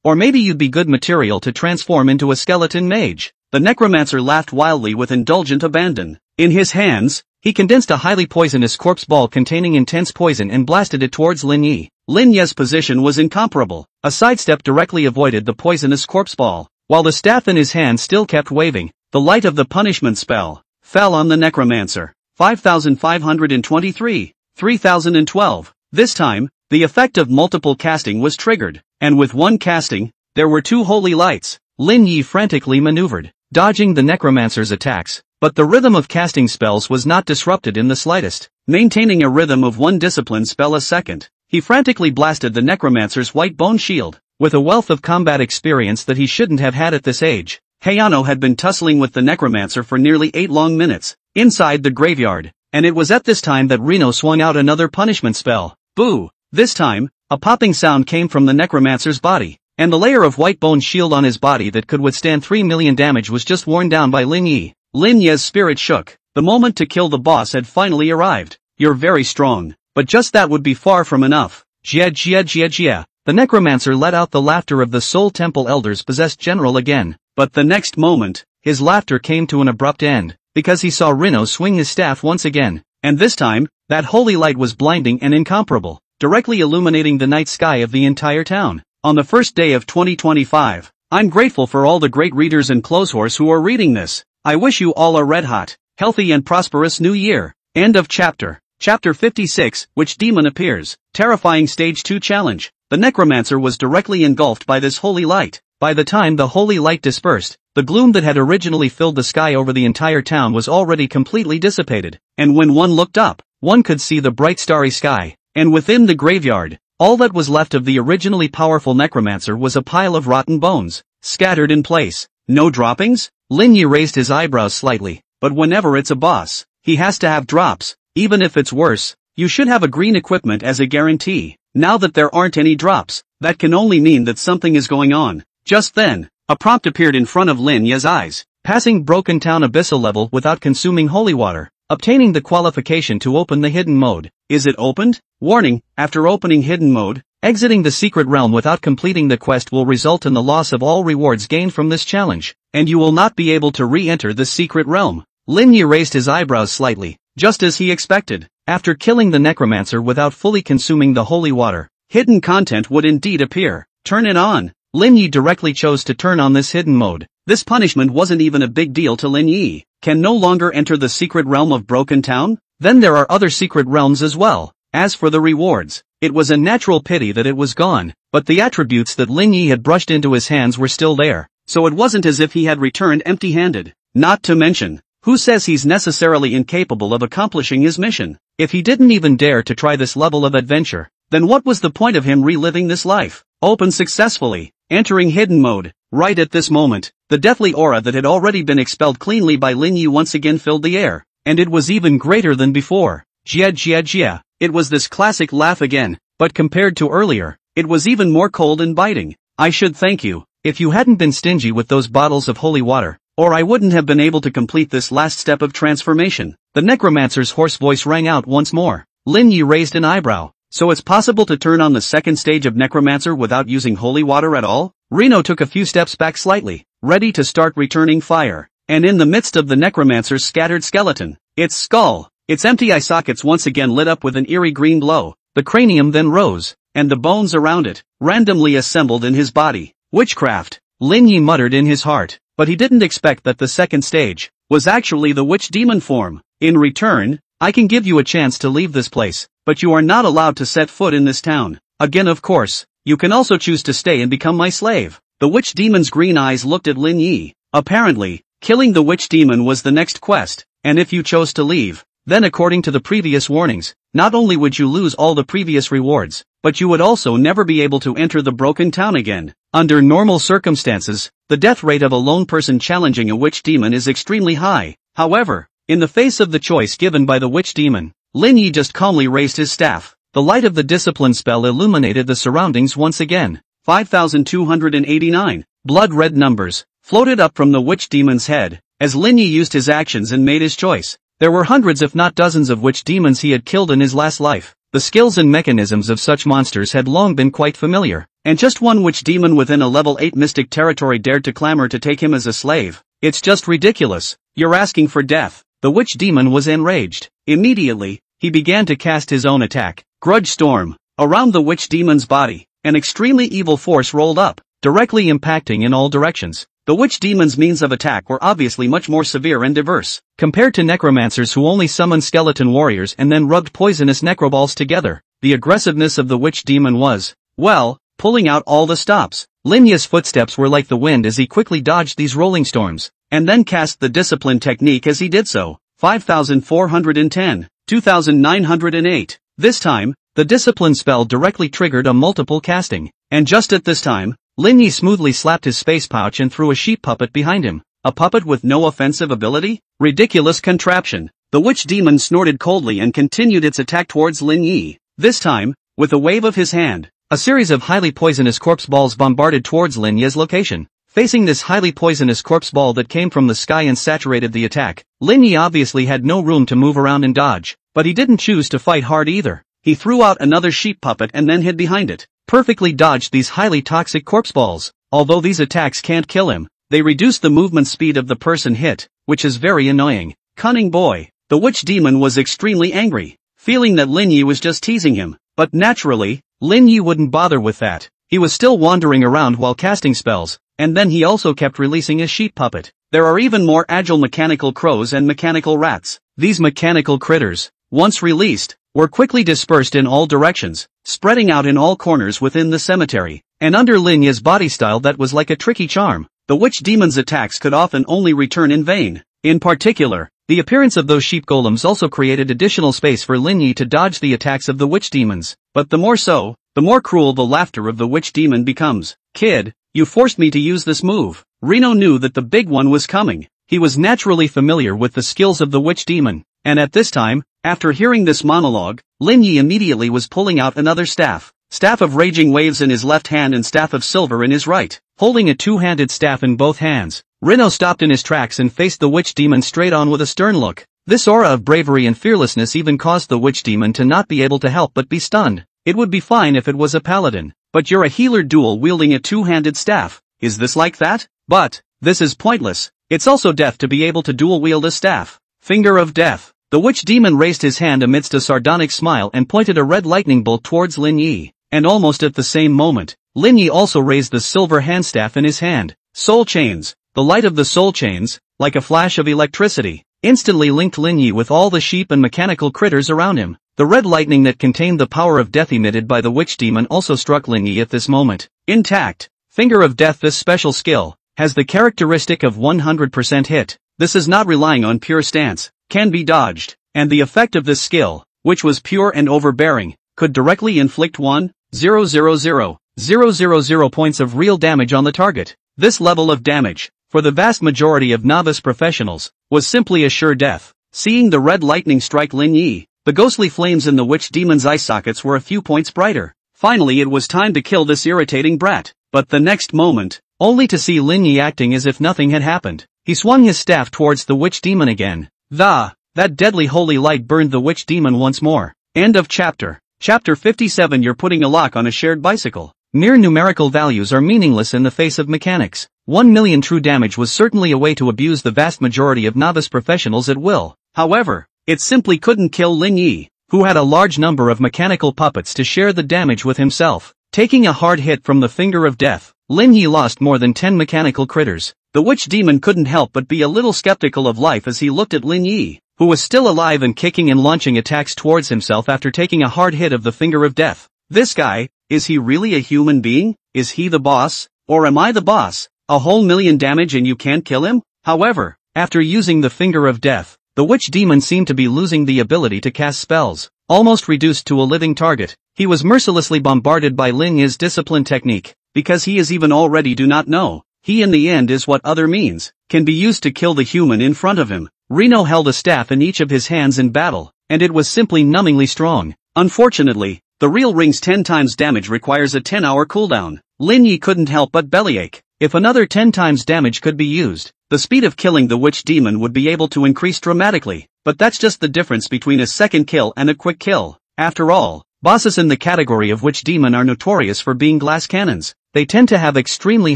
Or maybe you'd be good material to transform into a skeleton mage. The necromancer laughed wildly with indulgent abandon. In his hands, he condensed a highly poisonous corpse ball containing intense poison and blasted it towards Lin Yi. Lin Ye's position was incomparable. A sidestep directly avoided the poisonous corpse ball, while the staff in his hand still kept waving. The light of the punishment spell fell on the necromancer. 5523, 3012. This time, the effect of multiple casting was triggered, and with one casting, there were two holy lights. Lin Yi frantically maneuvered, dodging the necromancer's attacks, but the rhythm of casting spells was not disrupted in the slightest. Maintaining a rhythm of one discipline spell a second, he frantically blasted the necromancer's white bone shield. With a wealth of combat experience that he shouldn't have had at this age, Hayano had been tussling with the necromancer for nearly 8 long minutes, inside the graveyard, and it was at this time that Reno swung out another punishment spell. Boo! This time, a popping sound came from the necromancer's body, and the layer of white bone shield on his body that could withstand 3 million damage was just worn down by Lin Yi. Lin Ye's spirit shook. The moment to kill the boss had finally arrived. You're very strong, but just that would be far from enough. Jia jia jia jia. The necromancer let out the laughter of the Soul Temple Elder's possessed general again, but the next moment, his laughter came to an abrupt end, because he saw Reno swing his staff once again, and this time, that holy light was blinding and incomparable, directly illuminating the night sky of the entire town. On the first day of 2025, I'm grateful for all the great readers and Clotheshorse who are reading this. I wish you all a red-hot, healthy and prosperous new year. End of chapter. Chapter 56, Witch Demon Appears. Terrifying Stage 2 Challenge. The necromancer was directly engulfed by this holy light. By the time the holy light dispersed, the gloom that had originally filled the sky over the entire town was already completely dissipated, and when one looked up, one could see the bright starry sky, and within the graveyard, all that was left of the originally powerful necromancer was a pile of rotten bones, scattered in place. No droppings? Lin Yi raised his eyebrows slightly, but whenever it's a boss, he has to have drops, even if it's worse. You should have a green equipment as a guarantee. Now that there aren't any drops, that can only mean that something is going on. Just then, a prompt appeared in front of Lin Ye's eyes. Passing Broken Town Abyssal level without consuming holy water. Obtaining the qualification to open the hidden mode. Is it opened? Warning, after opening hidden mode, exiting the secret realm without completing the quest will result in the loss of all rewards gained from this challenge, and you will not be able to re-enter the secret realm. Lin Yi raised his eyebrows slightly, just as he expected. After killing the necromancer without fully consuming the holy water, hidden content would indeed appear. Turn it on. Lin Yi directly chose to turn on this hidden mode. This punishment wasn't even a big deal to Lin Yi. Can no longer enter the secret realm of Broken Town? Then there are other secret realms as well. As for the rewards, it was a natural pity that it was gone, but the attributes that Lin Yi had brushed into his hands were still there, so it wasn't as if he had returned empty-handed. Not to mention, who says he's necessarily incapable of accomplishing his mission? If he didn't even dare to try this level of adventure, then what was the point of him reliving this life? Open successfully. Entering hidden mode. Right at this moment, the deathly aura that had already been expelled cleanly by Lin Yi once again filled the air, and it was even greater than before. Jia jia jia. It was this classic laugh again, but compared to earlier, it was even more cold and biting. I should thank you, if you hadn't been stingy with those bottles of holy water, or I wouldn't have been able to complete this last step of transformation. The necromancer's hoarse voice rang out once more. Lin Yi raised an eyebrow. So it's possible to turn on the second stage of necromancer without using holy water at all? Reno took a few steps back slightly, ready to start returning fire, and in the midst of the necromancer's scattered skeleton, its skull, its empty eye sockets once again lit up with an eerie green glow. The cranium then rose, and the bones around it, randomly assembled in his body. Witchcraft, Lin Yi muttered in his heart, but he didn't expect that the second stage was actually the witch demon form. In return, I can give you a chance to leave this place, but you are not allowed to set foot in this town. Again, of course, you can also choose to stay and become my slave. The witch demon's green eyes looked at Lin Yi. Apparently, killing the witch demon was the next quest, and if you chose to leave, then according to the previous warnings, not only would you lose all the previous rewards, but you would also never be able to enter the Broken Town again. Under normal circumstances, the death rate of a lone person challenging a witch demon is extremely high. However, in the face of the choice given by the witch demon, Lin Yi just calmly raised his staff. The light of the discipline spell illuminated the surroundings once again. 5289, blood-red numbers, floated up from the witch demon's head, as Lin Yi used his actions and made his choice. There were hundreds if not dozens of witch demons he had killed in his last life. The skills and mechanisms of such monsters had long been quite familiar, and just one witch demon within a level 8 mystic territory dared to clamor to take him as a slave. It's just ridiculous. You're asking for death. the witch demon was enraged. Immediately, he began to cast his own attack, Grudge Storm. Around the witch demon's body, an extremely evil force rolled up, directly impacting in all directions. The witch demon's means of attack were obviously much more severe and diverse, compared to necromancers who only summoned skeleton warriors and then rubbed poisonous necroballs together. The aggressiveness of the witch demon was, well, pulling out all the stops. Lin Yi's footsteps were like the wind as he quickly dodged these rolling storms, and then cast the discipline technique as he did so. 5410, 2908. This time, the discipline spell directly triggered a multiple casting, and just at this time, Lin Yi smoothly slapped his space pouch and threw a sheep puppet behind him. A puppet with no offensive ability? Ridiculous contraption. The witch demon snorted coldly and continued its attack towards Lin Yi. This time, with a wave of his hand, a series of highly poisonous corpse balls bombarded towards Lin Yi's location. Facing this highly poisonous corpse ball that came from the sky and saturated the attack, Lin Yi obviously had no room to move around and dodge, but he didn't choose to fight hard either. He threw out another sheep puppet and then hid behind it, perfectly dodged these highly toxic corpse balls. Although these attacks can't kill him, they reduce the movement speed of the person hit, which is very annoying. Cunning boy. The witch demon was extremely angry, feeling that Lin Yi was just teasing him, but naturally, Lin Yi wouldn't bother with that. He was still wandering around while casting spells, and then he also kept releasing his sheep puppet. There are even more agile mechanical crows and mechanical rats. These mechanical critters, once released, were quickly dispersed in all directions, spreading out in all corners within the cemetery, and under Lin Yi's body style that was like a tricky charm. The witch demon's attacks could often only return in vain. In particular, the appearance of those sheep golems also created additional space for Lin Yi to dodge the attacks of the witch demons. But the more so, the more cruel the laughter of the witch demon becomes. Kid, you forced me to use this move. Reno knew that the big one was coming. He was naturally familiar with the skills of the witch demon, and at this time, after hearing this monologue, Lin Yi immediately was pulling out another staff. Staff of Raging Waves in his left hand and Staff of Silver in his right. Holding a two-handed staff in both hands, Reno stopped in his tracks and faced the witch demon straight on with a stern look. This aura of bravery and fearlessness even caused the witch demon to not be able to help but be stunned. It would be fine if it was a paladin, but you're a healer dual wielding a two-handed staff. Is this like that? But, this is pointless. It's also death to be able to dual wield a staff. Finger of Death. The witch demon raised his hand amidst a sardonic smile and pointed a red lightning bolt towards Lin Yi. And almost at the same moment, Lin Yi also raised the silver handstaff in his hand. Soul Chains. The light of the soul chains, like a flash of electricity, instantly linked Lin Yi with all the sheep and mechanical critters around him. The red lightning that contained the power of death emitted by the witch demon also struck Lin Yi at this moment. Intact. Finger of Death. This special skill has the characteristic of 100% hit. This is not relying on pure stance, can be dodged, and the effect of this skill, which was pure and overbearing, could directly inflict 1,000,000 points of real damage on the target. This level of damage, for the vast majority of novice professionals, was simply a sure death. Seeing the red lightning strike Lin Yi, the ghostly flames in the witch demon's eye sockets were a few points brighter. Finally it was time to kill this irritating brat. But the next moment, only to see Lin Yi acting as if nothing had happened, he swung his staff towards the witch demon again. That deadly holy light burned the witch demon once more. End of chapter. Chapter 57. You're putting a lock on a shared bicycle. Mere numerical values are meaningless in the face of mechanics. 1 million true damage was certainly a way to abuse the vast majority of novice professionals at will. However, it simply couldn't kill Lin Yi, who had a large number of mechanical puppets to share the damage with himself. Taking a hard hit from the Finger of Death, Lin Yi lost more than 10 mechanical critters. The witch demon couldn't help but be a little skeptical of life as he looked at Lin Yi, who was still alive and kicking and launching attacks towards himself after taking a hard hit of the Finger of Death. This guy, is he really a human being? Is he the boss? Or am I the boss? A whole million damage and you can't kill him? However, after using the Finger of Death, the witch demon seemed to be losing the ability to cast spells. Almost reduced to a living target, he was mercilessly bombarded by Lin Yi's discipline technique. Because he is even already do not know, he in the end is what other means, can be used to kill the human in front of him. Reno held a staff in each of his hands in battle, and it was simply numbingly strong. Unfortunately, the real ring's 10 times damage requires a 10-hour cooldown. Lin Yi couldn't help but bellyache. If another 10 times damage could be used, the speed of killing the witch demon would be able to increase dramatically. But that's just the difference between a second kill and a quick kill. After all, bosses in the category of witch demon are notorious for being glass cannons. They tend to have extremely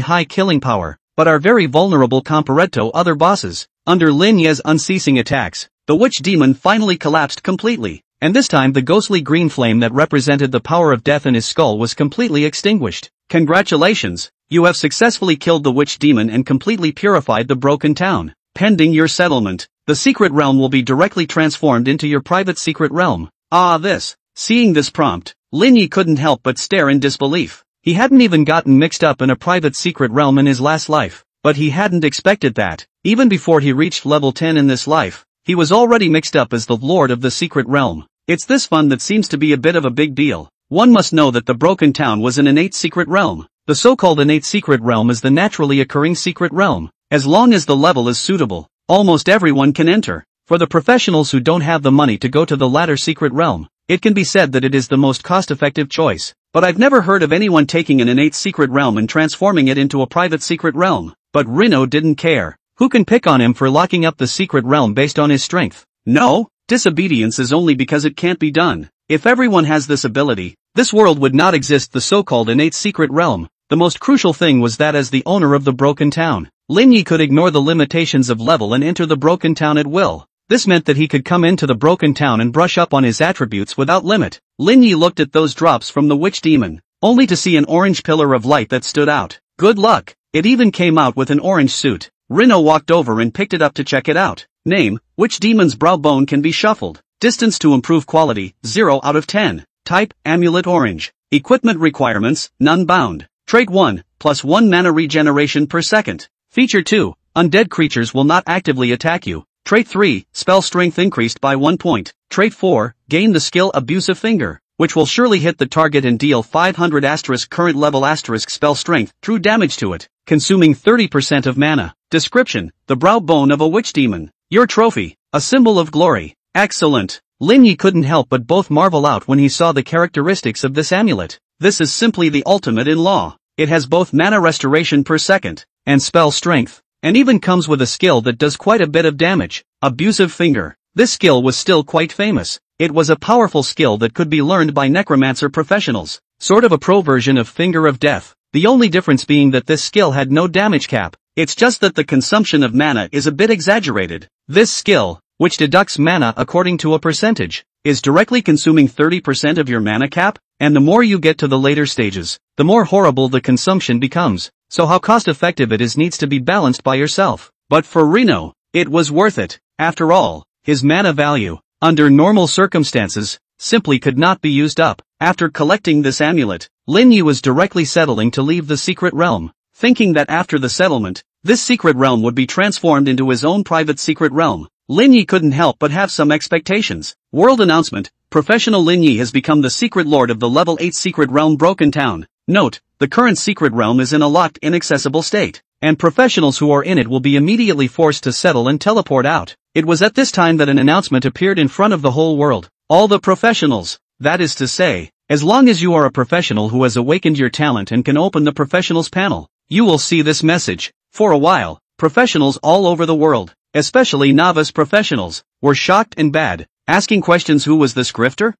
high killing power, but are very vulnerable compared to other bosses. Under Lin Yi's unceasing attacks, the witch demon finally collapsed completely, and this time the ghostly green flame that represented the power of death in his skull was completely extinguished. Congratulations, you have successfully killed the witch demon and completely purified the broken town. Pending your settlement, the secret realm will be directly transformed into your private secret realm. Seeing this prompt, Lin Yi couldn't help but stare in disbelief. He hadn't even gotten mixed up in a private secret realm in his last life, but he hadn't expected that. Even before he reached level 10 in this life, he was already mixed up as the lord of the secret realm. It's this fun that seems to be a bit of a big deal. One must know that the broken town was an innate secret realm. The so-called innate secret realm is the naturally occurring secret realm. As long as the level is suitable, almost everyone can enter. For the professionals who don't have the money to go to the latter secret realm, it can be said that it is the most cost-effective choice. But I've never heard of anyone taking an innate secret realm and transforming it into a private secret realm. But Rino didn't care. Who can pick on him for locking up the secret realm based on his strength? No, disobedience is only because it can't be done. If everyone has this ability, this world would not exist. The so-called innate secret realm. The most crucial thing was that as the owner of the broken town, Lin Yi could ignore the limitations of level and enter the broken town at will. This meant that he could come into the broken town and brush up on his attributes without limit. Lin Yi looked at those drops from the witch demon, only to see an orange pillar of light that stood out. Good luck. It even came out with an orange suit. Rino walked over and picked it up to check it out. Name, witch demon's brow bone can be shuffled. Distance to improve quality, 0 out of 10. Type, amulet orange. Equipment requirements, none bound. Trait 1, +1 mana regeneration per second. Feature 2, undead creatures will not actively attack you. Trait 3, spell strength increased by 1 point. Trait 4, gain the skill abusive finger, which will surely hit the target and deal 500 current level spell strength through damage to it, consuming 30% of mana. Description, the brow bone of a witch demon. Your trophy, a symbol of glory. Excellent. Lin Yi couldn't help but both marvel out when he saw the characteristics of this amulet. This is simply the ultimate in law. It has both mana restoration per second, and spell strength, and even comes with a skill that does quite a bit of damage, abusive finger. This skill was still quite famous. It was a powerful skill that could be learned by necromancer professionals, sort of a pro version of Finger of Death, the only difference being that this skill had no damage cap. It's just that the consumption of mana is a bit exaggerated. This skill, which deducts mana according to a percentage, is directly consuming 30% of your mana cap, and the more you get to the later stages, the more horrible the consumption becomes. So how cost-effective it is needs to be balanced by yourself. But for Rino, it was worth it. After all, his mana value, under normal circumstances, simply could not be used up. After collecting this amulet, Lin Yi was directly settling to leave the secret realm, thinking that after the settlement, this secret realm would be transformed into his own private secret realm. Lin Yi couldn't help but have some expectations. World announcement, professional Lin Yi has become the secret lord of the level 8 secret realm Broken Town. Note, the current secret realm is in a locked inaccessible state, and professionals who are in it will be immediately forced to settle and teleport out. It was at this time that an announcement appeared in front of the whole world. All the professionals, that is to say, as long as you are a professional who has awakened your talent and can open the professionals panel, you will see this message. For a while, professionals all over the world, especially novice professionals, were shocked and bad, asking questions. Who was this grifter?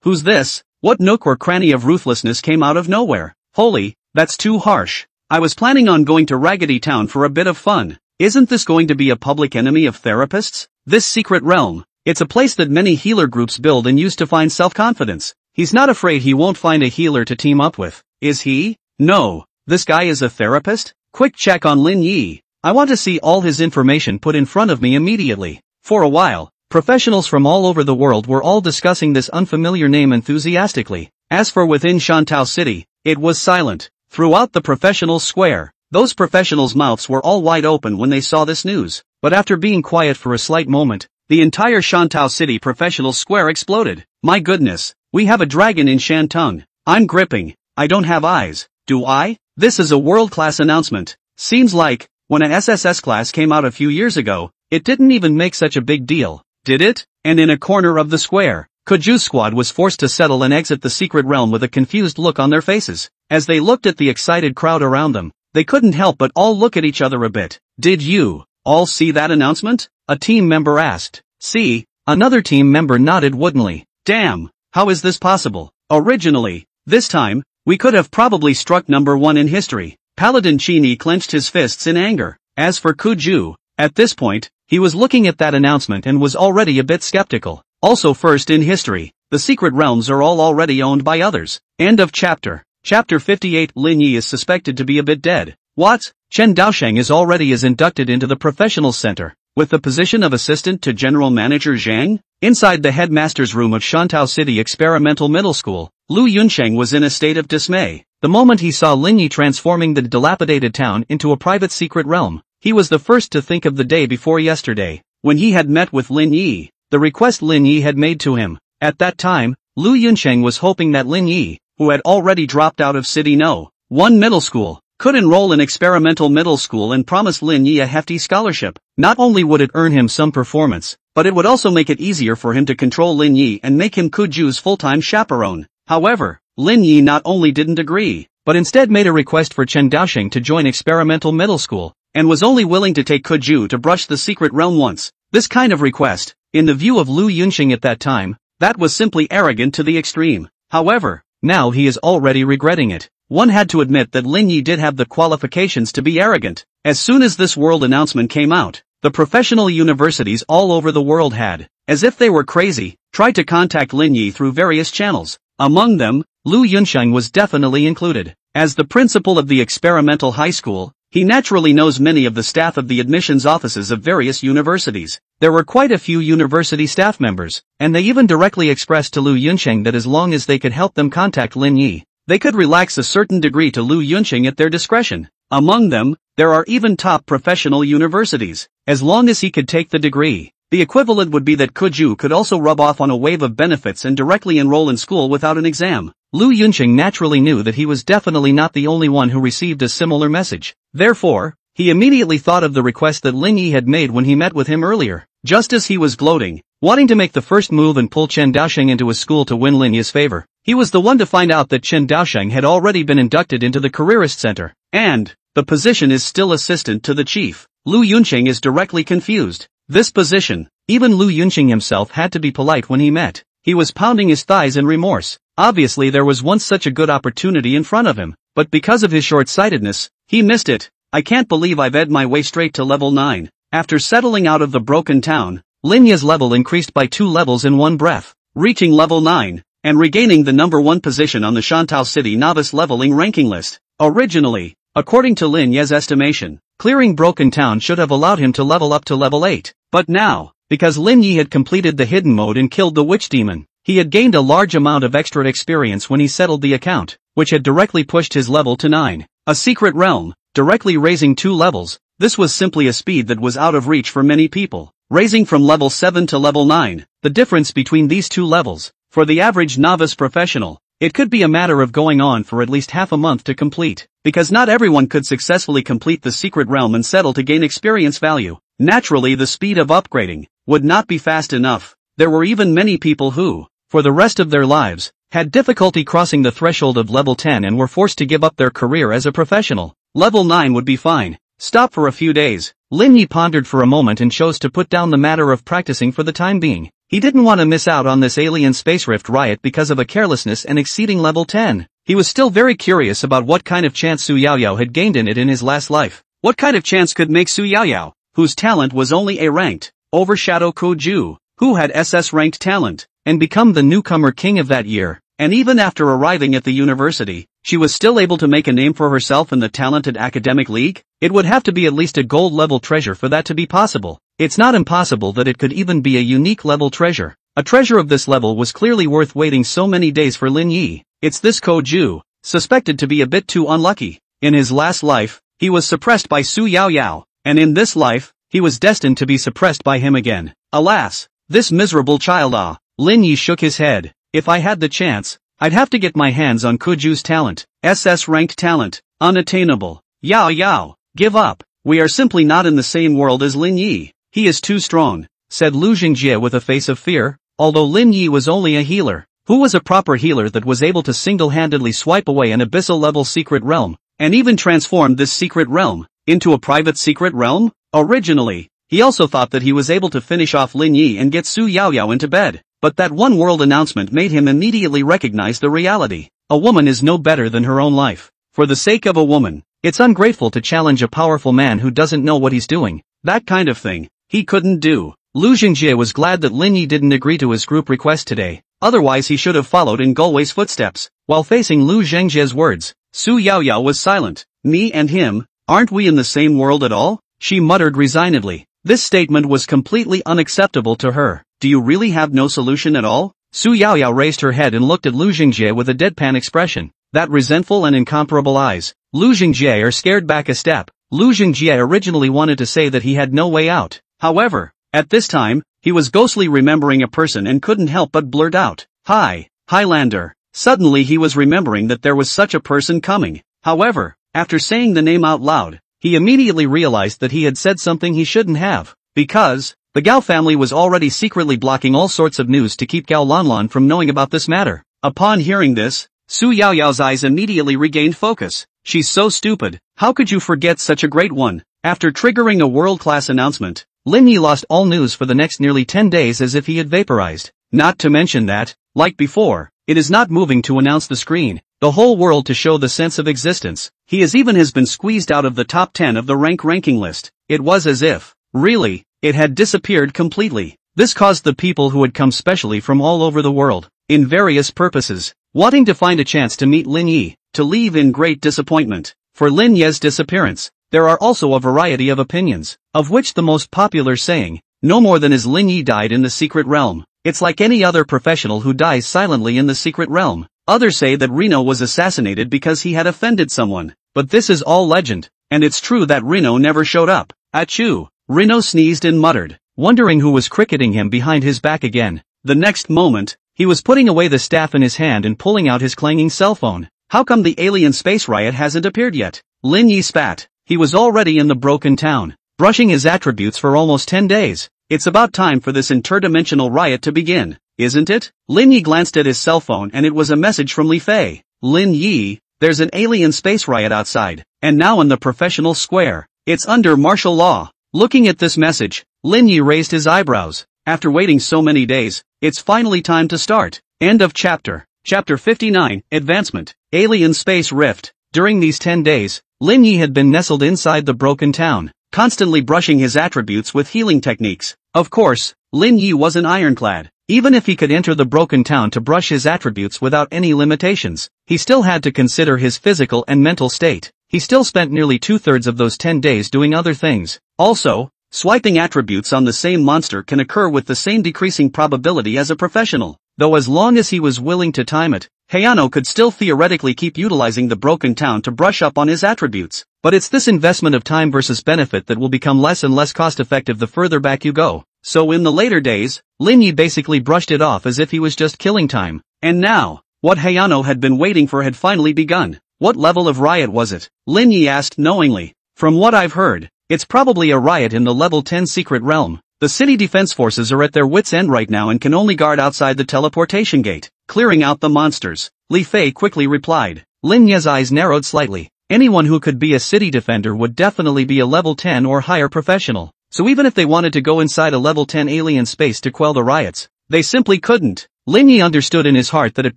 Who's this? What nook or cranny of ruthlessness came out of nowhere? Holy, that's too harsh. I was planning on going to Raggedy Town for a bit of fun. Isn't this going to be a public enemy of therapists? This secret realm, it's a place that many healer groups build and use to find self-confidence. He's not afraid he won't find a healer to team up with, is he? No, this guy is a therapist? Quick check on Lin Yi. I want to see all his information put in front of me immediately. For a while, professionals from all over the world were all discussing this unfamiliar name enthusiastically. As for within Shantou City, it was silent. Throughout the professionals' square, those professionals' mouths were all wide open when they saw this news. But after being quiet for a slight moment, the entire Shantou City professionals' square exploded. My goodness, we have a dragon in Shantung. I'm gripping. I don't have eyes, do I? This is a world-class announcement. Seems like, when an SSS class came out a few years ago, it didn't even make such a big deal, did it? And in a corner of the square, Kuju's squad was forced to settle and exit the secret realm with a confused look on their faces. As they looked at the excited crowd around them, they couldn't help but all look at each other a bit. Did you all see that announcement? A team member asked. See, another team member nodded woodenly. Damn, how is this possible? Originally, this time, we could have probably struck number 1 in history. Paladin Chini clenched his fists in anger. As for Kuju, at this point, he was looking at that announcement and was already a bit skeptical. Also, first in history, the secret realms are all already owned by others. End of chapter. Chapter 58. Lin Yi is suspected to be a bit dead. What? Chen Daosheng is already inducted into the professional center, with the position of assistant to General Manager Zhang? Inside the headmaster's room of Shantao City Experimental Middle School, Lu Yunsheng was in a state of dismay. The moment he saw Lin Yi transforming the dilapidated town into a private secret realm, he was the first to think of the day before yesterday, when he had met with Lin Yi, the request Lin Yi had made to him. At that time, Lu Yunsheng was hoping that Lin Yi, who had already dropped out of City No. 1 Middle School, could enroll in Experimental Middle School and promise Lin Yi a hefty scholarship. Not only would it earn him some performance, but it would also make it easier for him to control Lin Yi and make him Kuju's full-time chaperone. However, Lin Yi not only didn't agree, but instead made a request for Chen Daosheng to join Experimental Middle School, and was only willing to take Kuju to brush the secret realm once. This kind of request, in the view of Lu Yunsheng at that time, that was simply arrogant to the extreme. However, now he is already regretting it. One had to admit that Lin Yi did have the qualifications to be arrogant. As soon as this world announcement came out, the professional universities all over the world had, as if they were crazy, tried to contact Lin Yi through various channels. Among them, Lu Yunsheng was definitely included. As the principal of the experimental high school, he naturally knows many of the staff of the admissions offices of various universities. There were quite a few university staff members, and they even directly expressed to Lu Yunsheng that as long as they could help them contact Lin Yi, they could relax a certain degree to Lu Yunsheng at their discretion. Among them, there are even top professional universities. As long as he could take the degree, the equivalent would be that Kuju could also rub off on a wave of benefits and directly enroll in school without an exam. Lu Yunsheng naturally knew that he was definitely not the only one who received a similar message. Therefore, he immediately thought of the request that Lin Yi had made when he met with him earlier. Just as he was gloating, wanting to make the first move and pull Chen Daosheng into his school to win Lin Yi's favor, he was the one to find out that Chen Daosheng had already been inducted into the Careerist Center, and the position is still assistant to the chief. Lu Yunsheng is directly confused. This position, even Lu Yunsheng himself had to be polite when he met. He was pounding his thighs in remorse. Obviously there was once such a good opportunity in front of him, but because of his short-sightedness, he missed it. I can't believe I've ed my way straight to level 9. After settling out of the broken town, Lin Yi's level increased by 2 levels in one breath, reaching level 9, and regaining the number 1 position on the Shantao City Novice Leveling ranking list. Originally, according to Lin Yi's estimation, clearing Broken Town should have allowed him to level up to level 8. But now, because Lin Yi had completed the hidden mode and killed the witch demon, he had gained a large amount of extra experience when he settled the account, which had directly pushed his level to 9. A secret realm, directly raising 2 levels. This was simply a speed that was out of reach for many people. Raising from level 7 to level 9, the difference between these 2 levels, for the average novice professional, it could be a matter of going on for at least half a month to complete, because not everyone could successfully complete the secret realm and settle to gain experience value. Naturally, the speed of upgrading would not be fast enough. There were even many people who, for the rest of their lives, had difficulty crossing the threshold of level 10 and were forced to give up their career as a professional. Level 9 would be fine. Stop for a few days. Lin Yi pondered for a moment and chose to put down the matter of practicing for the time being. He didn't want to miss out on this alien space rift riot because of a carelessness and exceeding level 10. He was still very curious about what kind of chance Su Yaoyao had gained in it in his last life. What kind of chance could make Su Yaoyao, whose talent was only A ranked, overshadow Kuju, who had SS ranked talent, and become the newcomer king of that year? And even after arriving at the university, she was still able to make a name for herself in the talented academic league? It would have to be at least a gold level treasure for that to be possible. It's not impossible that it could even be a unique level treasure. A treasure of this level was clearly worth waiting so many days for Lin Yi. It's this Kuju, suspected to be a bit too unlucky. In his last life, he was suppressed by Su Yaoyao, and in this life, he was destined to be suppressed by him again. Alas, this miserable child. Lin Yi shook his head. If I had the chance, I'd have to get my hands on Kuju's talent. SS ranked talent, unattainable. Yaoyao, give up. We are simply not in the same world as Lin Yi. He is too strong, said Lu Jingjie with a face of fear. Although Lin Yi was only a healer, who was a proper healer that was able to single-handedly swipe away an abyssal-level secret realm, and even transform this secret realm into a private secret realm? Originally, he also thought that he was able to finish off Lin Yi and get Su Yaoyao into bed. But that one world announcement made him immediately recognize the reality. A woman is no better than her own life. For the sake of a woman, it's ungrateful to challenge a powerful man who doesn't know what he's doing. That kind of thing. he couldn't do. Lu Xingjie was glad that Lin Yi didn't agree to his group request today, otherwise he should have followed in Gulwei's footsteps. While facing Lu Xingjie's words, Su Yaoyao was silent. Me and him, aren't we in the same world at all? She muttered resignedly. This statement was completely unacceptable to her. Do you really have no solution at all? Su Yaoyao raised her head and looked at Lu Xingjie with a deadpan expression. That resentful and incomparable eyes. Lu Xingjie scared back a step. Lu Xingjie originally wanted to say that he had no way out. However, at this time, he was ghostly remembering a person and couldn't help but blurt out, "Hi, Highlander." Suddenly he was remembering that there was such a person coming. However, after saying the name out loud, he immediately realized that he had said something he shouldn't have, because the Gao family was already secretly blocking all sorts of news to keep Gao Lanlan from knowing about this matter. Upon hearing this, Su Yaoyao's eyes immediately regained focus. She's so stupid, how could you forget such a great one? After triggering a world-class announcement, Lin Yi lost all news for the next nearly 10 days as if he had vaporized. Not to mention that, like before, it is not moving to announce the screen, the whole world to show the sense of existence. He has been squeezed out of the top 10 of the ranking list. It was as if, really, it had disappeared completely. This caused the people who had come specially from all over the world, in various purposes, wanting to find a chance to meet Lin Yi, to leave in great disappointment. For Lin Yi's disappearance, there are also a variety of opinions, of which the most popular saying, no more than is Lin Yi died in the secret realm. It's like any other professional who dies silently in the secret realm. Others say that Reno was assassinated because he had offended someone. But this is all legend, and it's true that Reno never showed up. Achoo! Reno sneezed and muttered, wondering who was cricketing him behind his back again. The next moment, he was putting away the staff in his hand and pulling out his clanging cell phone. How come the alien space riot hasn't appeared yet? Lin Yi spat. He was already in the broken town, brushing his attributes for almost 10 days. It's about time for this interdimensional riot to begin, isn't it? Lin Yi glanced at his cell phone and it was a message from Li Fei. Lin Yi, there's an alien space riot outside, and now in the professional square. It's under martial law. Looking at this message, Lin Yi raised his eyebrows. After waiting so many days, it's finally time to start. End of chapter. Chapter 59, Advancement, Alien Space Rift. During these 10 days, Lin Yi had been nestled inside the broken town, constantly brushing his attributes with healing techniques. Of course, Lin Yi wasn't ironclad. Even if he could enter the broken town to brush his attributes without any limitations, he still had to consider his physical and mental state. He still spent nearly 2/3 of those 10 days doing other things. Also, swiping attributes on the same monster can occur with the same decreasing probability as a professional. Though as long as he was willing to time it, Hayano could still theoretically keep utilizing the broken town to brush up on his attributes. But it's this investment of time versus benefit that will become less and less cost-effective the further back you go. So in the later days, Lin Yi basically brushed it off as if he was just killing time. And now, what Hayano had been waiting for had finally begun. What level of riot was it? Lin Yi asked knowingly. From what I've heard, it's probably a riot in the level 10 secret realm. The city defense forces are at their wits' end right now and can only guard outside the teleportation gate, clearing out the monsters. Li Fei quickly replied. Lin Yi's eyes narrowed slightly. Anyone who could be a city defender would definitely be a level 10 or higher professional. So even if they wanted to go inside a level 10 alien space to quell the riots, they simply couldn't. Lin Yi understood in his heart that it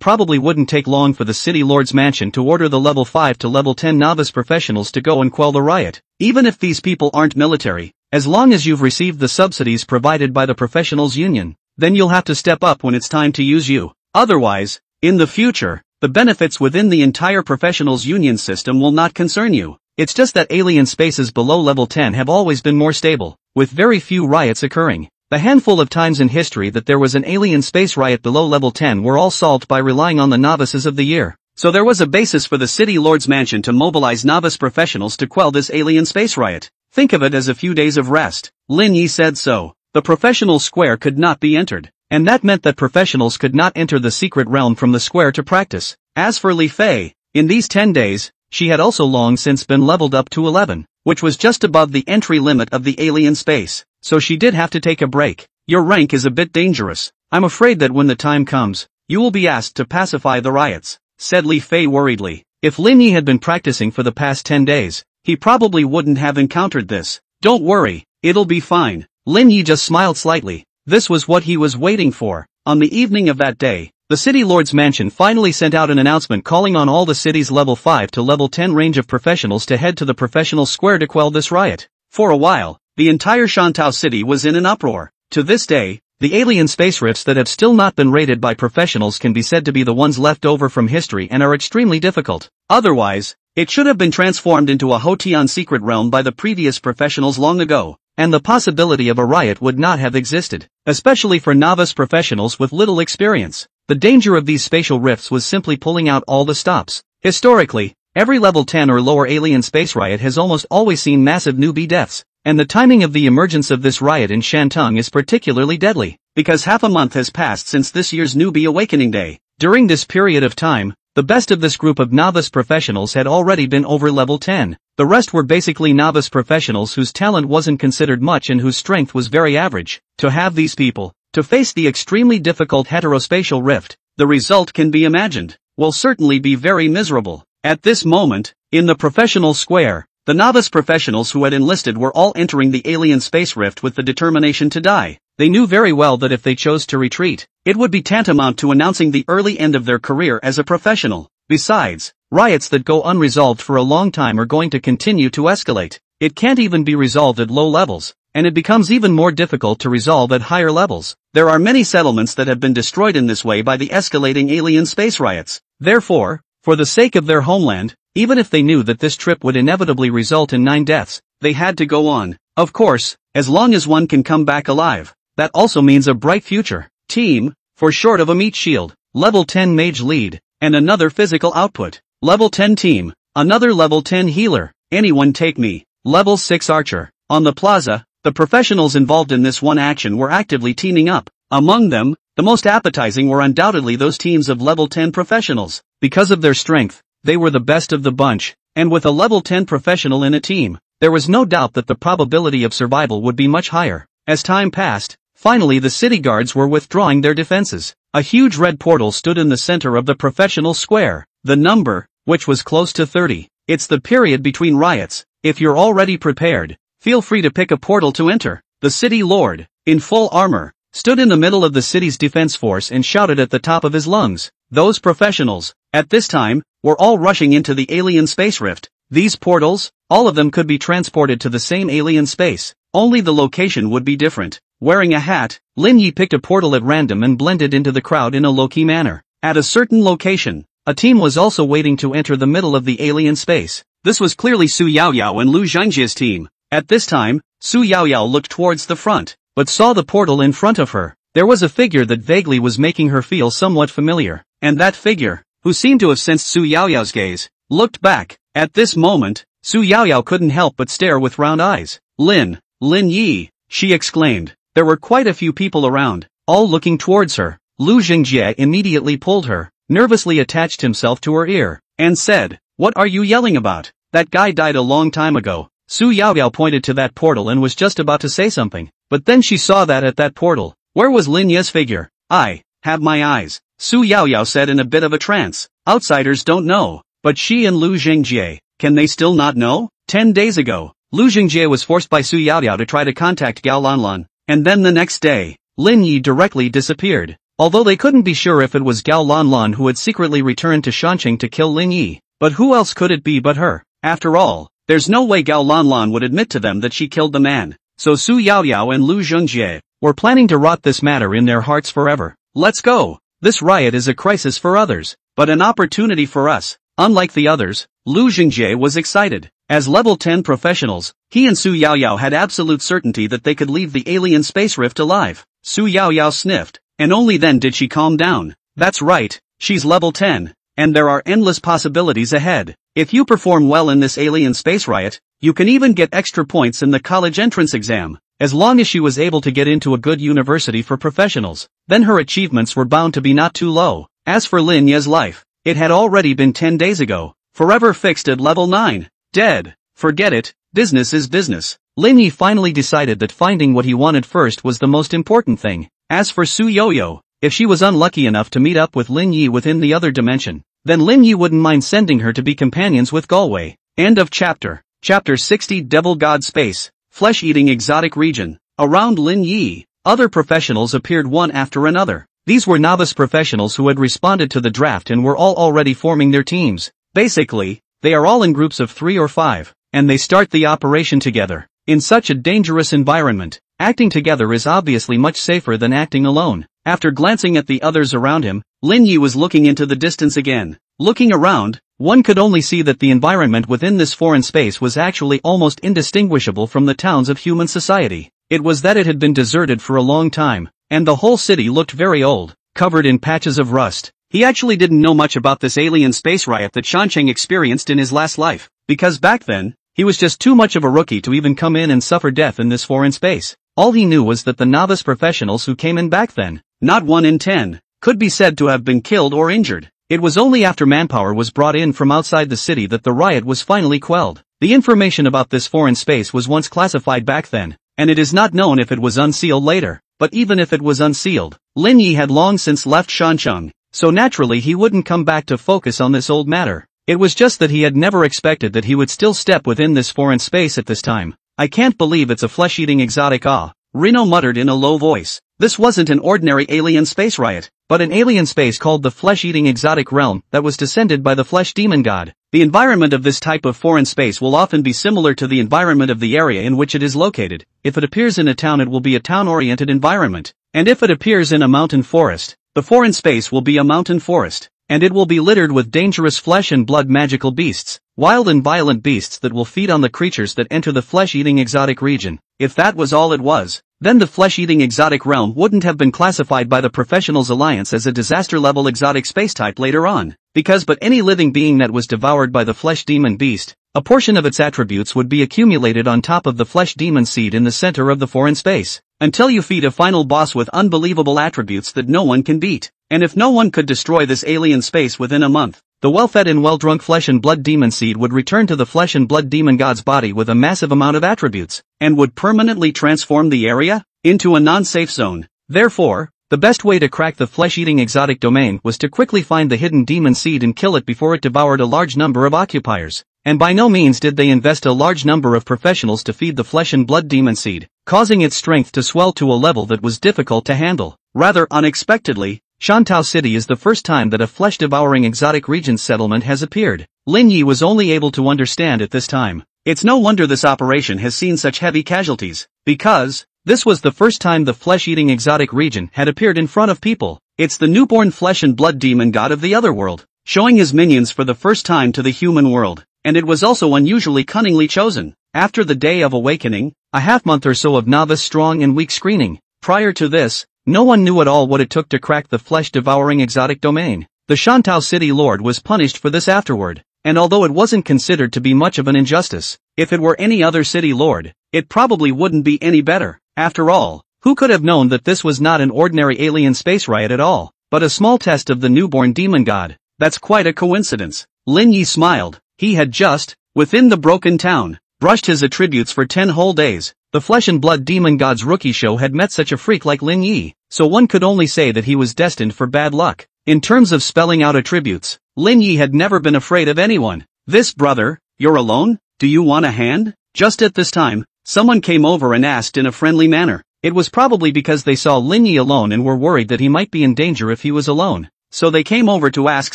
probably wouldn't take long for the city lord's mansion to order the level 5 to level 10 novice professionals to go and quell the riot. Even if these people aren't military, as long as you've received the subsidies provided by the professionals union, then you'll have to step up when it's time to use you. Otherwise, in the future, the benefits within the entire professionals union system will not concern you. It's just that alien spaces below level 10 have always been more stable, with very few riots occurring. The handful of times in history that there was an alien space riot below level 10 were all solved by relying on the novices of the year. So there was a basis for the city lord's mansion to mobilize novice professionals to quell this alien space riot. Think of it as a few days of rest. Lin Yi said so. The professional square could not be entered, and that meant that professionals could not enter the secret realm from the square to practice. As for Li Fei, in these 10 days, she had also long since been leveled up to 11, which was just above the entry limit of the alien space, so she did have to take a break. Your rank is a bit dangerous. I'm afraid that when the time comes, you will be asked to pacify the riots, said Li Fei worriedly. If Lin Yi had been practicing for the past 10 days, he probably wouldn't have encountered this. Don't worry, it'll be fine. Lin Yi just smiled slightly. This was what he was waiting for. On the evening of that day, the city lord's mansion finally sent out an announcement calling on all the city's level 5 to level 10 range of professionals to head to the professional square to quell this riot. For a while, the entire Shantou city was in an uproar. To this day, the alien space rifts that have still not been rated by professionals can be said to be the ones left over from history and are extremely difficult. Otherwise, it should have been transformed into a Hotian secret realm by the previous professionals long ago, and the possibility of a riot would not have existed, especially for novice professionals with little experience. The danger of these spatial rifts was simply pulling out all the stops. Historically, every level 10 or lower alien space riot has almost always seen massive newbie deaths, and the timing of the emergence of this riot in Shantung is particularly deadly, because half a month has passed since this year's newbie awakening day. During this period of time, the best of this group of novice professionals had already been over level 10. The rest were basically novice professionals whose talent wasn't considered much and whose strength was very average. To have these people, to face the extremely difficult heterospatial rift, the result can be imagined, will certainly be very miserable. At this moment, in the professional square, the novice professionals who had enlisted were all entering the alien space rift with the determination to die. They knew very well that if they chose to retreat, it would be tantamount to announcing the early end of their career as a professional. Besides, riots that go unresolved for a long time are going to continue to escalate. It can't even be resolved at low levels, and it becomes even more difficult to resolve at higher levels. There are many settlements that have been destroyed in this way by the escalating alien space riots. Therefore, for the sake of their homeland, even if they knew that this trip would inevitably result in 9 deaths, they had to go on. Of course, as long as one can come back alive, that also means a bright future. Team, for short of a meat shield, level 10 mage lead, and another physical output. Level 10 team, another level 10 healer, anyone take me. Level 6 archer. On the plaza, the professionals involved in this one action were actively teaming up. Among them, the most appetizing were undoubtedly those teams of level 10 professionals. Because of their strength, they were the best of the bunch, and with a level 10 professional in a team, there was no doubt that the probability of survival would be much higher. As time passed, finally the city guards were withdrawing their defenses. A huge red portal stood in the center of the professional square. The number, which was close to 30. It's the period between riots. If you're already prepared, feel free to pick a portal to enter. The city lord, in full armor, stood in the middle of the city's defense force and shouted at the top of his lungs. Those professionals, at this time, were all rushing into the alien space rift. These portals, all of them could be transported to the same alien space, only the location would be different. Wearing a hat, Lin Yi picked a portal at random and blended into the crowd in a low-key manner. At a certain location, a team was also waiting to enter the middle of the alien space. This was clearly Su Yaoyao and Lu Zhengjie's team. At this time, Su Yaoyao looked towards the front, but saw the portal in front of her. There was a figure that vaguely was making her feel somewhat familiar, and that figure, who seemed to have sensed Su Yaoyao's gaze, looked back. At this moment, Su Yaoyao couldn't help but stare with round eyes. Lin Yi, she exclaimed. There were quite a few people around, all looking towards her. Lu Zhengjie immediately pulled her, nervously attached himself to her ear, and said, "What are you yelling about? That guy died a long time ago." Su Yaoyao pointed to that portal and was just about to say something, but then she saw that at that portal, where was Lin Yi's figure? "I have my eyes," Su Yaoyao said in a bit of a trance. Outsiders don't know, but she and Lu Zhengjie, can they still not know? 10 days ago, Lu Zhengjie was forced by Su Yaoyao to try to contact Gao Lanlan, and then the next day, Lin Yi directly disappeared. Although they couldn't be sure if it was Gao Lanlan who had secretly returned to Shanqing to kill Lin Yi, but who else could it be but her? After all, there's no way Gao Lanlan would admit to them that she killed the man. So Su Yaoyao and Lu Zhengjie were planning to rot this matter in their hearts forever. Let's go. This riot is a crisis for others, but an opportunity for us. Unlike the others, Lu Zhengjie was excited. As level 10 professionals, he and Su Yaoyao had absolute certainty that they could leave the alien space rift alive. Su Yaoyao sniffed, and only then did she calm down. That's right, she's level 10, and there are endless possibilities ahead. If you perform well in this alien space riot, you can even get extra points in the college entrance exam. As long as she was able to get into a good university for professionals, then her achievements were bound to be not too low. As for Lin Yi's life, it had already been 10 days ago, forever fixed at level 9. Dead. Forget it, business is business. Lin Yi finally decided that finding what he wanted first was the most important thing. As for Su Yoyo, if she was unlucky enough to meet up with Lin Yi within the other dimension, then Lin Yi wouldn't mind sending her to be companions with Galway. End of chapter. Chapter 60 Devil God Space, Flesh-Eating Exotic Region. Around Lin Yi, other professionals appeared one after another. These were novice professionals who had responded to the draft and were all already forming their teams. Basically, they are all in groups of 3 or 5, and they start the operation together. In such a dangerous environment, acting together is obviously much safer than acting alone. After glancing at the others around him, Lin Yi was looking into the distance again. Looking around, one could only see that the environment within this foreign space was actually almost indistinguishable from the towns of human society. It was that it had been deserted for a long time, and the whole city looked very old, covered in patches of rust. He actually didn't know much about this alien space riot that Shancheng experienced in his last life, because back then, he was just too much of a rookie to even come in and suffer death in this foreign space. All he knew was that the novice professionals who came in back then, not 1 in 10, could be said to have been killed or injured. It was only after manpower was brought in from outside the city that the riot was finally quelled. The information about this foreign space was once classified back then, and it is not known if it was unsealed later. But even if it was unsealed, Lin Yi had long since left Shancheng, so naturally he wouldn't come back to focus on this old matter. It was just that he had never expected that he would still step within this foreign space at this time. I can't believe it's a flesh-eating exotic. Reno muttered in a low voice. This wasn't an ordinary alien space riot, but an alien space called the flesh-eating exotic realm that was descended by the flesh demon god. The environment of this type of foreign space will often be similar to the environment of the area in which it is located. If it appears in a town, it will be a town-oriented environment, and if it appears in a mountain forest, the foreign space will be a mountain forest, and it will be littered with dangerous flesh and blood magical beasts, wild and violent beasts that will feed on the creatures that enter the flesh-eating exotic region. If that was all it was, then the flesh-eating exotic realm wouldn't have been classified by the Professionals Alliance as a disaster-level exotic space type later on, because but any living being that was devoured by the flesh demon beast, a portion of its attributes would be accumulated on top of the flesh demon seed in the center of the foreign space, until you feed a final boss with unbelievable attributes that no one can beat. And if no one could destroy this alien space within a month, the well-fed and well-drunk flesh and blood demon seed would return to the flesh and blood demon god's body with a massive amount of attributes, and would permanently transform the area into a non-safe zone. Therefore, the best way to crack the flesh-eating exotic domain was to quickly find the hidden demon seed and kill it before it devoured a large number of occupiers. And by no means did they invest a large number of professionals to feed the flesh and blood demon seed, causing its strength to swell to a level that was difficult to handle. Rather unexpectedly, Shantou City is the first time that a flesh-devouring exotic region settlement has appeared. Lin Yi was only able to understand at this time. It's no wonder this operation has seen such heavy casualties, because this was the first time the flesh-eating exotic region had appeared in front of people. It's the newborn flesh and blood demon god of the otherworld, showing his minions for the first time to the human world, and it was also unusually cunningly chosen. After the Day of Awakening, a half-month or so of novice strong and weak screening. Prior to this, no one knew at all what it took to crack the flesh-devouring exotic domain. The Shantou City Lord was punished for this afterward, and although it wasn't considered to be much of an injustice, if it were any other city lord, it probably wouldn't be any better. After all, who could have known that this was not an ordinary alien space riot at all, but a small test of the newborn demon god? That's quite a coincidence. Lin Yi smiled. He had just, within the broken town, brushed his attributes for 10 whole days. The flesh and blood demon god's rookie show had met such a freak like Lin Yi, so one could only say that he was destined for bad luck. In terms of spelling out attributes, Lin Yi had never been afraid of anyone. This brother, you're alone? Do you want a hand? Just at this time, someone came over and asked in a friendly manner. It was probably because they saw Lin Yi alone and were worried that he might be in danger if he was alone. So they came over to ask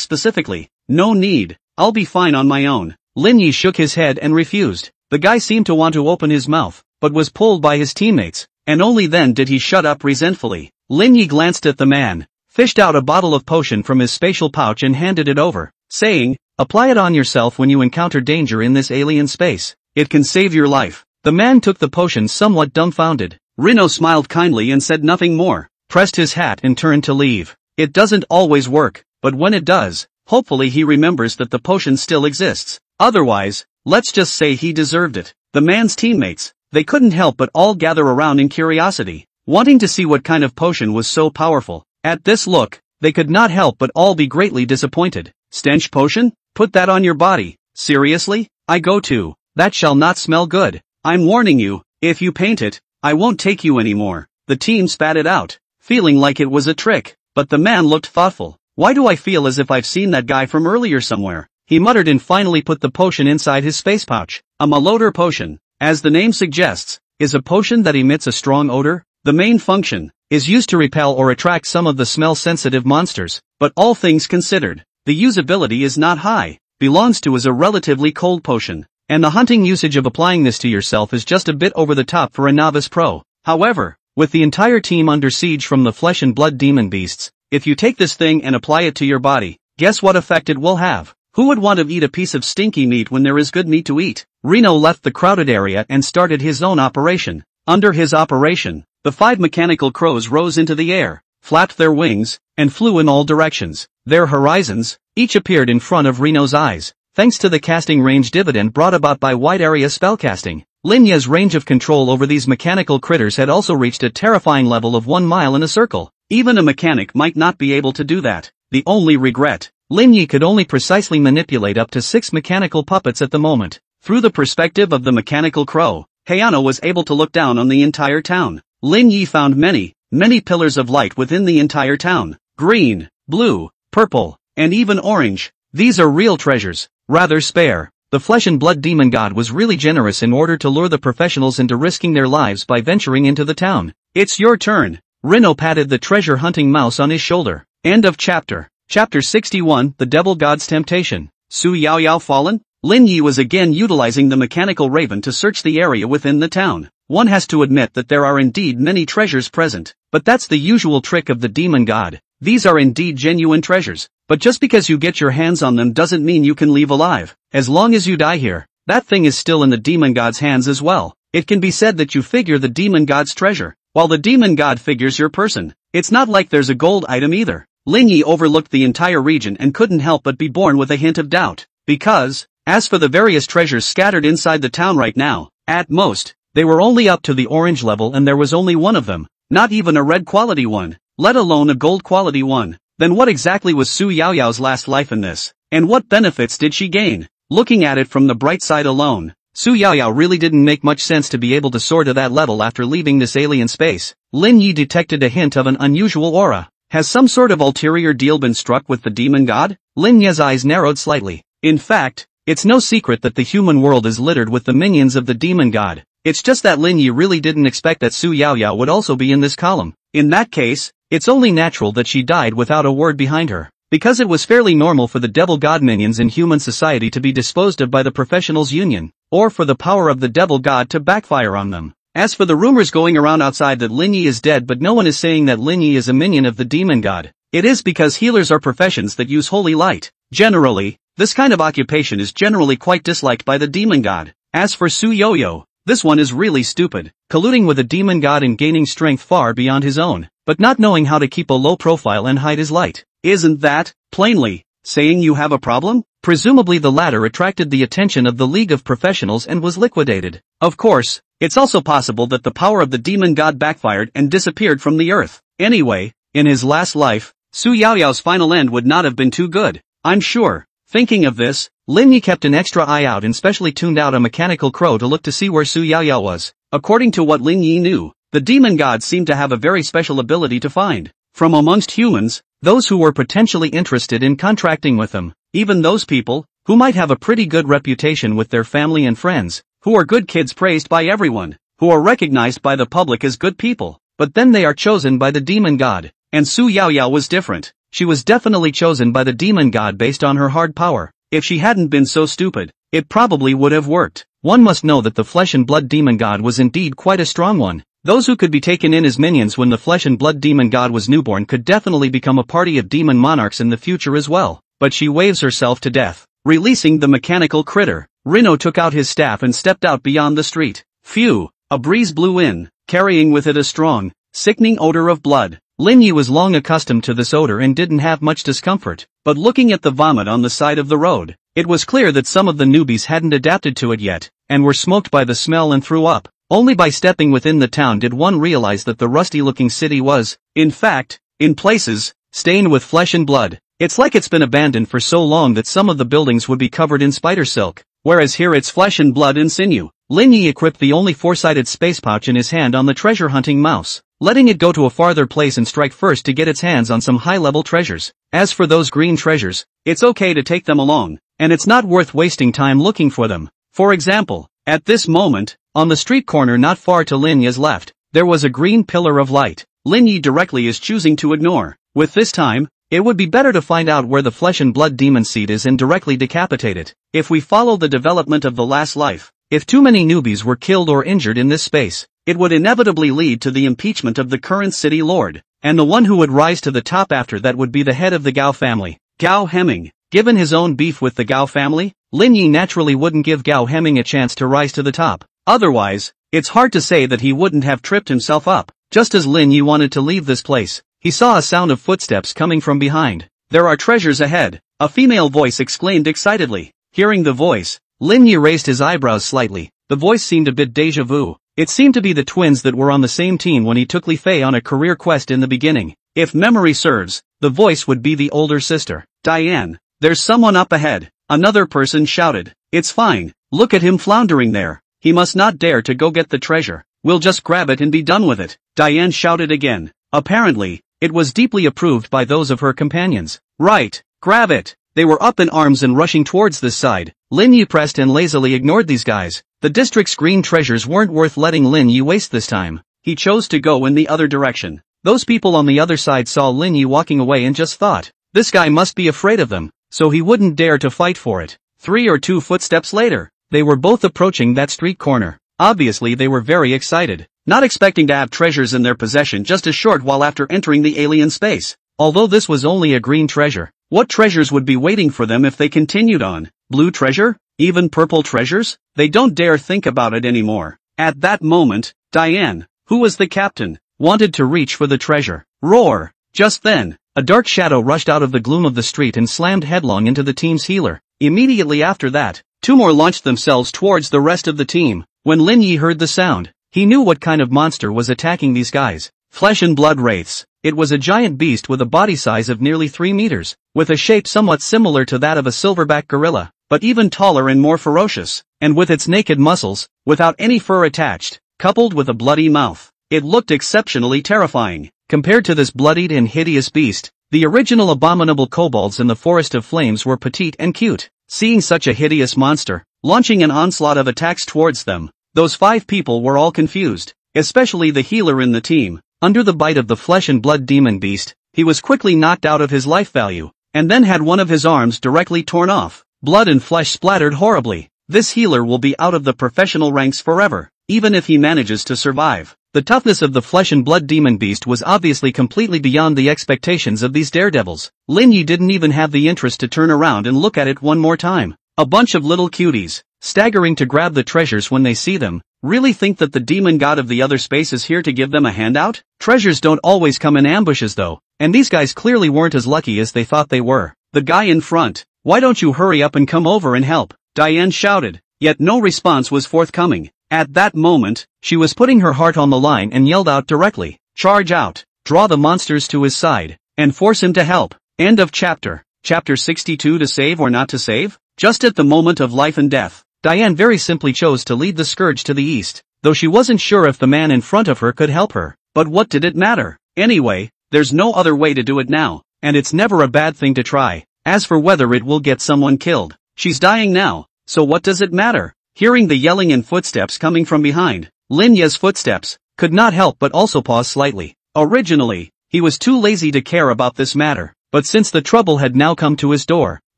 specifically. No need, I'll be fine on my own. Lin Yi shook his head and refused. The guy seemed to want to open his mouth, but was pulled by his teammates, and only then did he shut up resentfully. Lin Yi glanced at the man, fished out a bottle of potion from his spatial pouch and handed it over, saying, apply it on yourself when you encounter danger in this alien space. It can save your life. The man took the potion somewhat dumbfounded. Reno smiled kindly and said nothing more, pressed his hat and turned to leave. It doesn't always work, but when it does, hopefully he remembers that the potion still exists. Otherwise, let's just say he deserved it. The man's teammates, they couldn't help but all gather around in curiosity, wanting to see what kind of potion was so powerful. At this look, they could not help but all be greatly disappointed. Stench potion? Put that on your body. Seriously? I go to. That shall not smell good. I'm warning you, if you paint it, I won't take you anymore. The team spat it out, feeling like it was a trick, but the man looked thoughtful. Why do I feel as if I've seen that guy from earlier somewhere? He muttered and finally put the potion inside his space pouch. A malodor potion, as the name suggests, is a potion that emits a strong odor. The main function is used to repel or attract some of the smell-sensitive monsters, but all things considered, the usability is not high. Belongs to as a relatively cold potion, and the hunting usage of applying this to yourself is just a bit over the top for a novice pro. However, with the entire team under siege from the flesh and blood demon beasts, if you take this thing and apply it to your body, guess what effect it will have? Who would want to eat a piece of stinky meat when there is good meat to eat? Reno left the crowded area and started his own operation. Under his operation, the 5 mechanical crows rose into the air, flapped their wings, and flew in all directions. Their horizons, each appeared in front of Reno's eyes, thanks to the casting range dividend brought about by wide area spellcasting. Linya's range of control over these mechanical critters had also reached a terrifying level of 1 mile in a circle. Even a mechanic might not be able to do that. The only regret, Linyi could only precisely manipulate up to 6 mechanical puppets at the moment. Through the perspective of the mechanical crow, Hayano was able to look down on the entire town. Linyi found many pillars of light within the entire town. Green, blue, purple, and even orange. These are real treasures. Rather spare. The flesh and blood demon god was really generous in order to lure the professionals into risking their lives by venturing into the town. It's your turn. Reno patted the treasure hunting mouse on his shoulder. End of chapter. Chapter 61, The Devil God's Temptation. Su Yaoyao fallen? Lin Yi was again utilizing the mechanical raven to search the area within the town. One has to admit that there are indeed many treasures present, but that's the usual trick of the demon god. These are indeed genuine treasures, but just because you get your hands on them doesn't mean you can leave alive. As long as you die here, that thing is still in the demon god's hands as well. It can be said that you figure the demon god's treasure, while the demon god figures your person. It's not like there's a gold item either. Lin Yi overlooked the entire region and couldn't help but be born with a hint of doubt, because, as for the various treasures scattered inside the town right now, at most, they were only up to the orange level and there was only one of them, not even a red quality one, let alone a gold quality one. Then what exactly was Su Yaoyao's last life in this, and what benefits did she gain? Looking at it from the bright side alone, Su Yaoyao really didn't make much sense to be able to soar to that level after leaving this alien space. Lin Yi detected a hint of an unusual aura. Has some sort of ulterior deal been struck with the demon god? Lin Yi's eyes narrowed slightly. In fact, it's no secret that the human world is littered with the minions of the demon god. It's just that Lin Yi really didn't expect that Su Yaoyao would also be in this column. In that case, it's only natural that she died without a word behind her, because it was fairly normal for the devil god minions in human society to be disposed of by the professionals union, or for the power of the devil god to backfire on them. As for the rumors going around outside that Lin Yi is dead but no one is saying that Lin Yi is a minion of the demon god, it is because healers are professions that use holy light. Generally, this kind of occupation is generally quite disliked by the demon god. As for Su Yoyo, this one is really stupid, colluding with a demon god and gaining strength far beyond his own, but not knowing how to keep a low profile and hide his light. Isn't that, plainly, saying you have a problem? Presumably the latter attracted the attention of the League of Professionals and was liquidated. Of course, it's also possible that the power of the demon god backfired and disappeared from the earth. Anyway, in his last life, Su Yaoyao's final end would not have been too good, I'm sure. Thinking of this, Lin Yi kept an extra eye out and specially tuned out a mechanical crow to look to see where Su Yaoyao was. According to what Lin Yi knew, the demon god seemed to have a very special ability to find, from amongst humans, those who were potentially interested in contracting with him, even those people, who might have a pretty good reputation with their family and friends, who are good kids praised by everyone, who are recognized by the public as good people, but then they are chosen by the demon god. And Su Yaoyao was different. She was definitely chosen by the demon god based on her hard power. If she hadn't been so stupid, it probably would have worked. One must know that the flesh and blood demon god was indeed quite a strong one. Those who could be taken in as minions when the flesh and blood demon god was newborn could definitely become a party of demon monarchs in the future as well. But she waves herself to death, releasing the mechanical critter. Reno took out his staff and stepped out beyond the street. Phew, a breeze blew in, carrying with it a strong, sickening odor of blood. Lin Yi was long accustomed to this odor and didn't have much discomfort, but looking at the vomit on the side of the road, it was clear that some of the newbies hadn't adapted to it yet, and were smoked by the smell and threw up. Only by stepping within the town did one realize that the rusty-looking city was, in fact, in places, stained with flesh and blood. It's like it's been abandoned for so long that some of the buildings would be covered in spider silk, whereas here it's flesh and blood and sinew. Lin Yi equipped the only four-sided space pouch in his hand on the treasure-hunting mouse, letting it go to a farther place and strike first to get its hands on some high-level treasures. As for those green treasures, it's okay to take them along, and it's not worth wasting time looking for them. For example, at this moment, on the street corner not far to Lin Yi's left, there was a green pillar of light. Lin Yi directly is choosing to ignore. With this time, It would be better to find out where the flesh and blood demon seed is and directly decapitate it. If we follow the development of the last life, if too many newbies were killed or injured in this space, it would inevitably lead to the impeachment of the current city lord, and the one who would rise to the top after that would be the head of the Gao family, Gao Heming. Given his own beef with the Gao family, Lin Yi naturally wouldn't give Gao Heming a chance to rise to the top. Otherwise, it's hard to say that he wouldn't have tripped himself up. Just as Lin Yi wanted to leave this place, he saw a sound of footsteps coming from behind. "There are treasures ahead," a female voice exclaimed excitedly. Hearing the voice, Lin Yi raised his eyebrows slightly. The voice seemed a bit déjà vu. It seemed to be the twins that were on the same team when he took Li Fei on a career quest in the beginning. If memory serves, the voice would be the older sister. "Diane, there's someone up ahead," another person shouted. "It's fine, look at him floundering there. He must not dare to go get the treasure. We'll just grab it and be done with it," Diane shouted again. Apparently, it was deeply approved by those of her companions. "Right, grab it." They were up in arms and rushing towards this side. Lin Yi pressed and lazily ignored these guys. The district's green treasures weren't worth letting Lin Yi waste this time. He chose to go in the other direction. Those people on the other side saw Lin Yi walking away and just thought, this guy must be afraid of them, so he wouldn't dare to fight for it. 3 or 2 footsteps later, they were both approaching that street corner. Obviously they were very excited, not expecting to have treasures in their possession just a short while after entering the alien space. Although this was only a green treasure, what treasures would be waiting for them if they continued on? Blue treasure? Even purple treasures? They don't dare think about it anymore. At that moment, Diane, who was the captain, wanted to reach for the treasure. Roar! Just then, a dark shadow rushed out of the gloom of the street and slammed headlong into the team's healer. Immediately after that, 2 more launched themselves towards the rest of the team. When Lin Yi heard the sound, he knew what kind of monster was attacking these guys. Flesh and blood wraiths. It was a giant beast with a body size of nearly 3 meters, with a shape somewhat similar to that of a silverback gorilla, but even taller and more ferocious, and with its naked muscles, without any fur attached, coupled with a bloody mouth. It looked exceptionally terrifying. Compared to this bloodied and hideous beast, the original abominable kobolds in the Forest of Flames were petite and cute. Seeing such a hideous monster, launching an onslaught of attacks towards them, those 5 people were all confused, especially the healer in the team. Under the bite of the flesh and blood demon beast, he was quickly knocked out of his life value, and then had one of his arms directly torn off. Blood and flesh splattered horribly. This healer will be out of the professional ranks forever, even if he manages to survive. The toughness of the flesh and blood demon beast was obviously completely beyond the expectations of these daredevils. Lin Yi didn't even have the interest to turn around and look at it one more time. A bunch of little cuties, staggering to grab the treasures when they see them, really think that the demon god of the other space is here to give them a handout? Treasures don't always come in ambushes though, and these guys clearly weren't as lucky as they thought they were. The guy in front, "Why don't you hurry up and come over and help?" Diane shouted, yet no response was forthcoming. At that moment, she was putting her heart on the line and yelled out directly, "Charge out, draw the monsters to his side, and force him to help." End of chapter. Chapter 62. To save or not to save? Just at the moment of life and death, Diane very simply chose to lead the scourge to the east, though she wasn't sure if the man in front of her could help her. But what did it matter? Anyway, there's no other way to do it now, and it's never a bad thing to try. As for whether it will get someone killed, she's dying now, so what does it matter? Hearing the yelling and footsteps coming from behind, Lin Yi's footsteps, could not help but also pause slightly. Originally, he was too lazy to care about this matter, but since the trouble had now come to his door,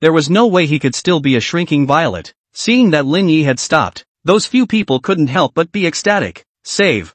there was no way he could still be a shrinking violet. Seeing that Lin Yi had stopped, those few people couldn't help but be ecstatic. Save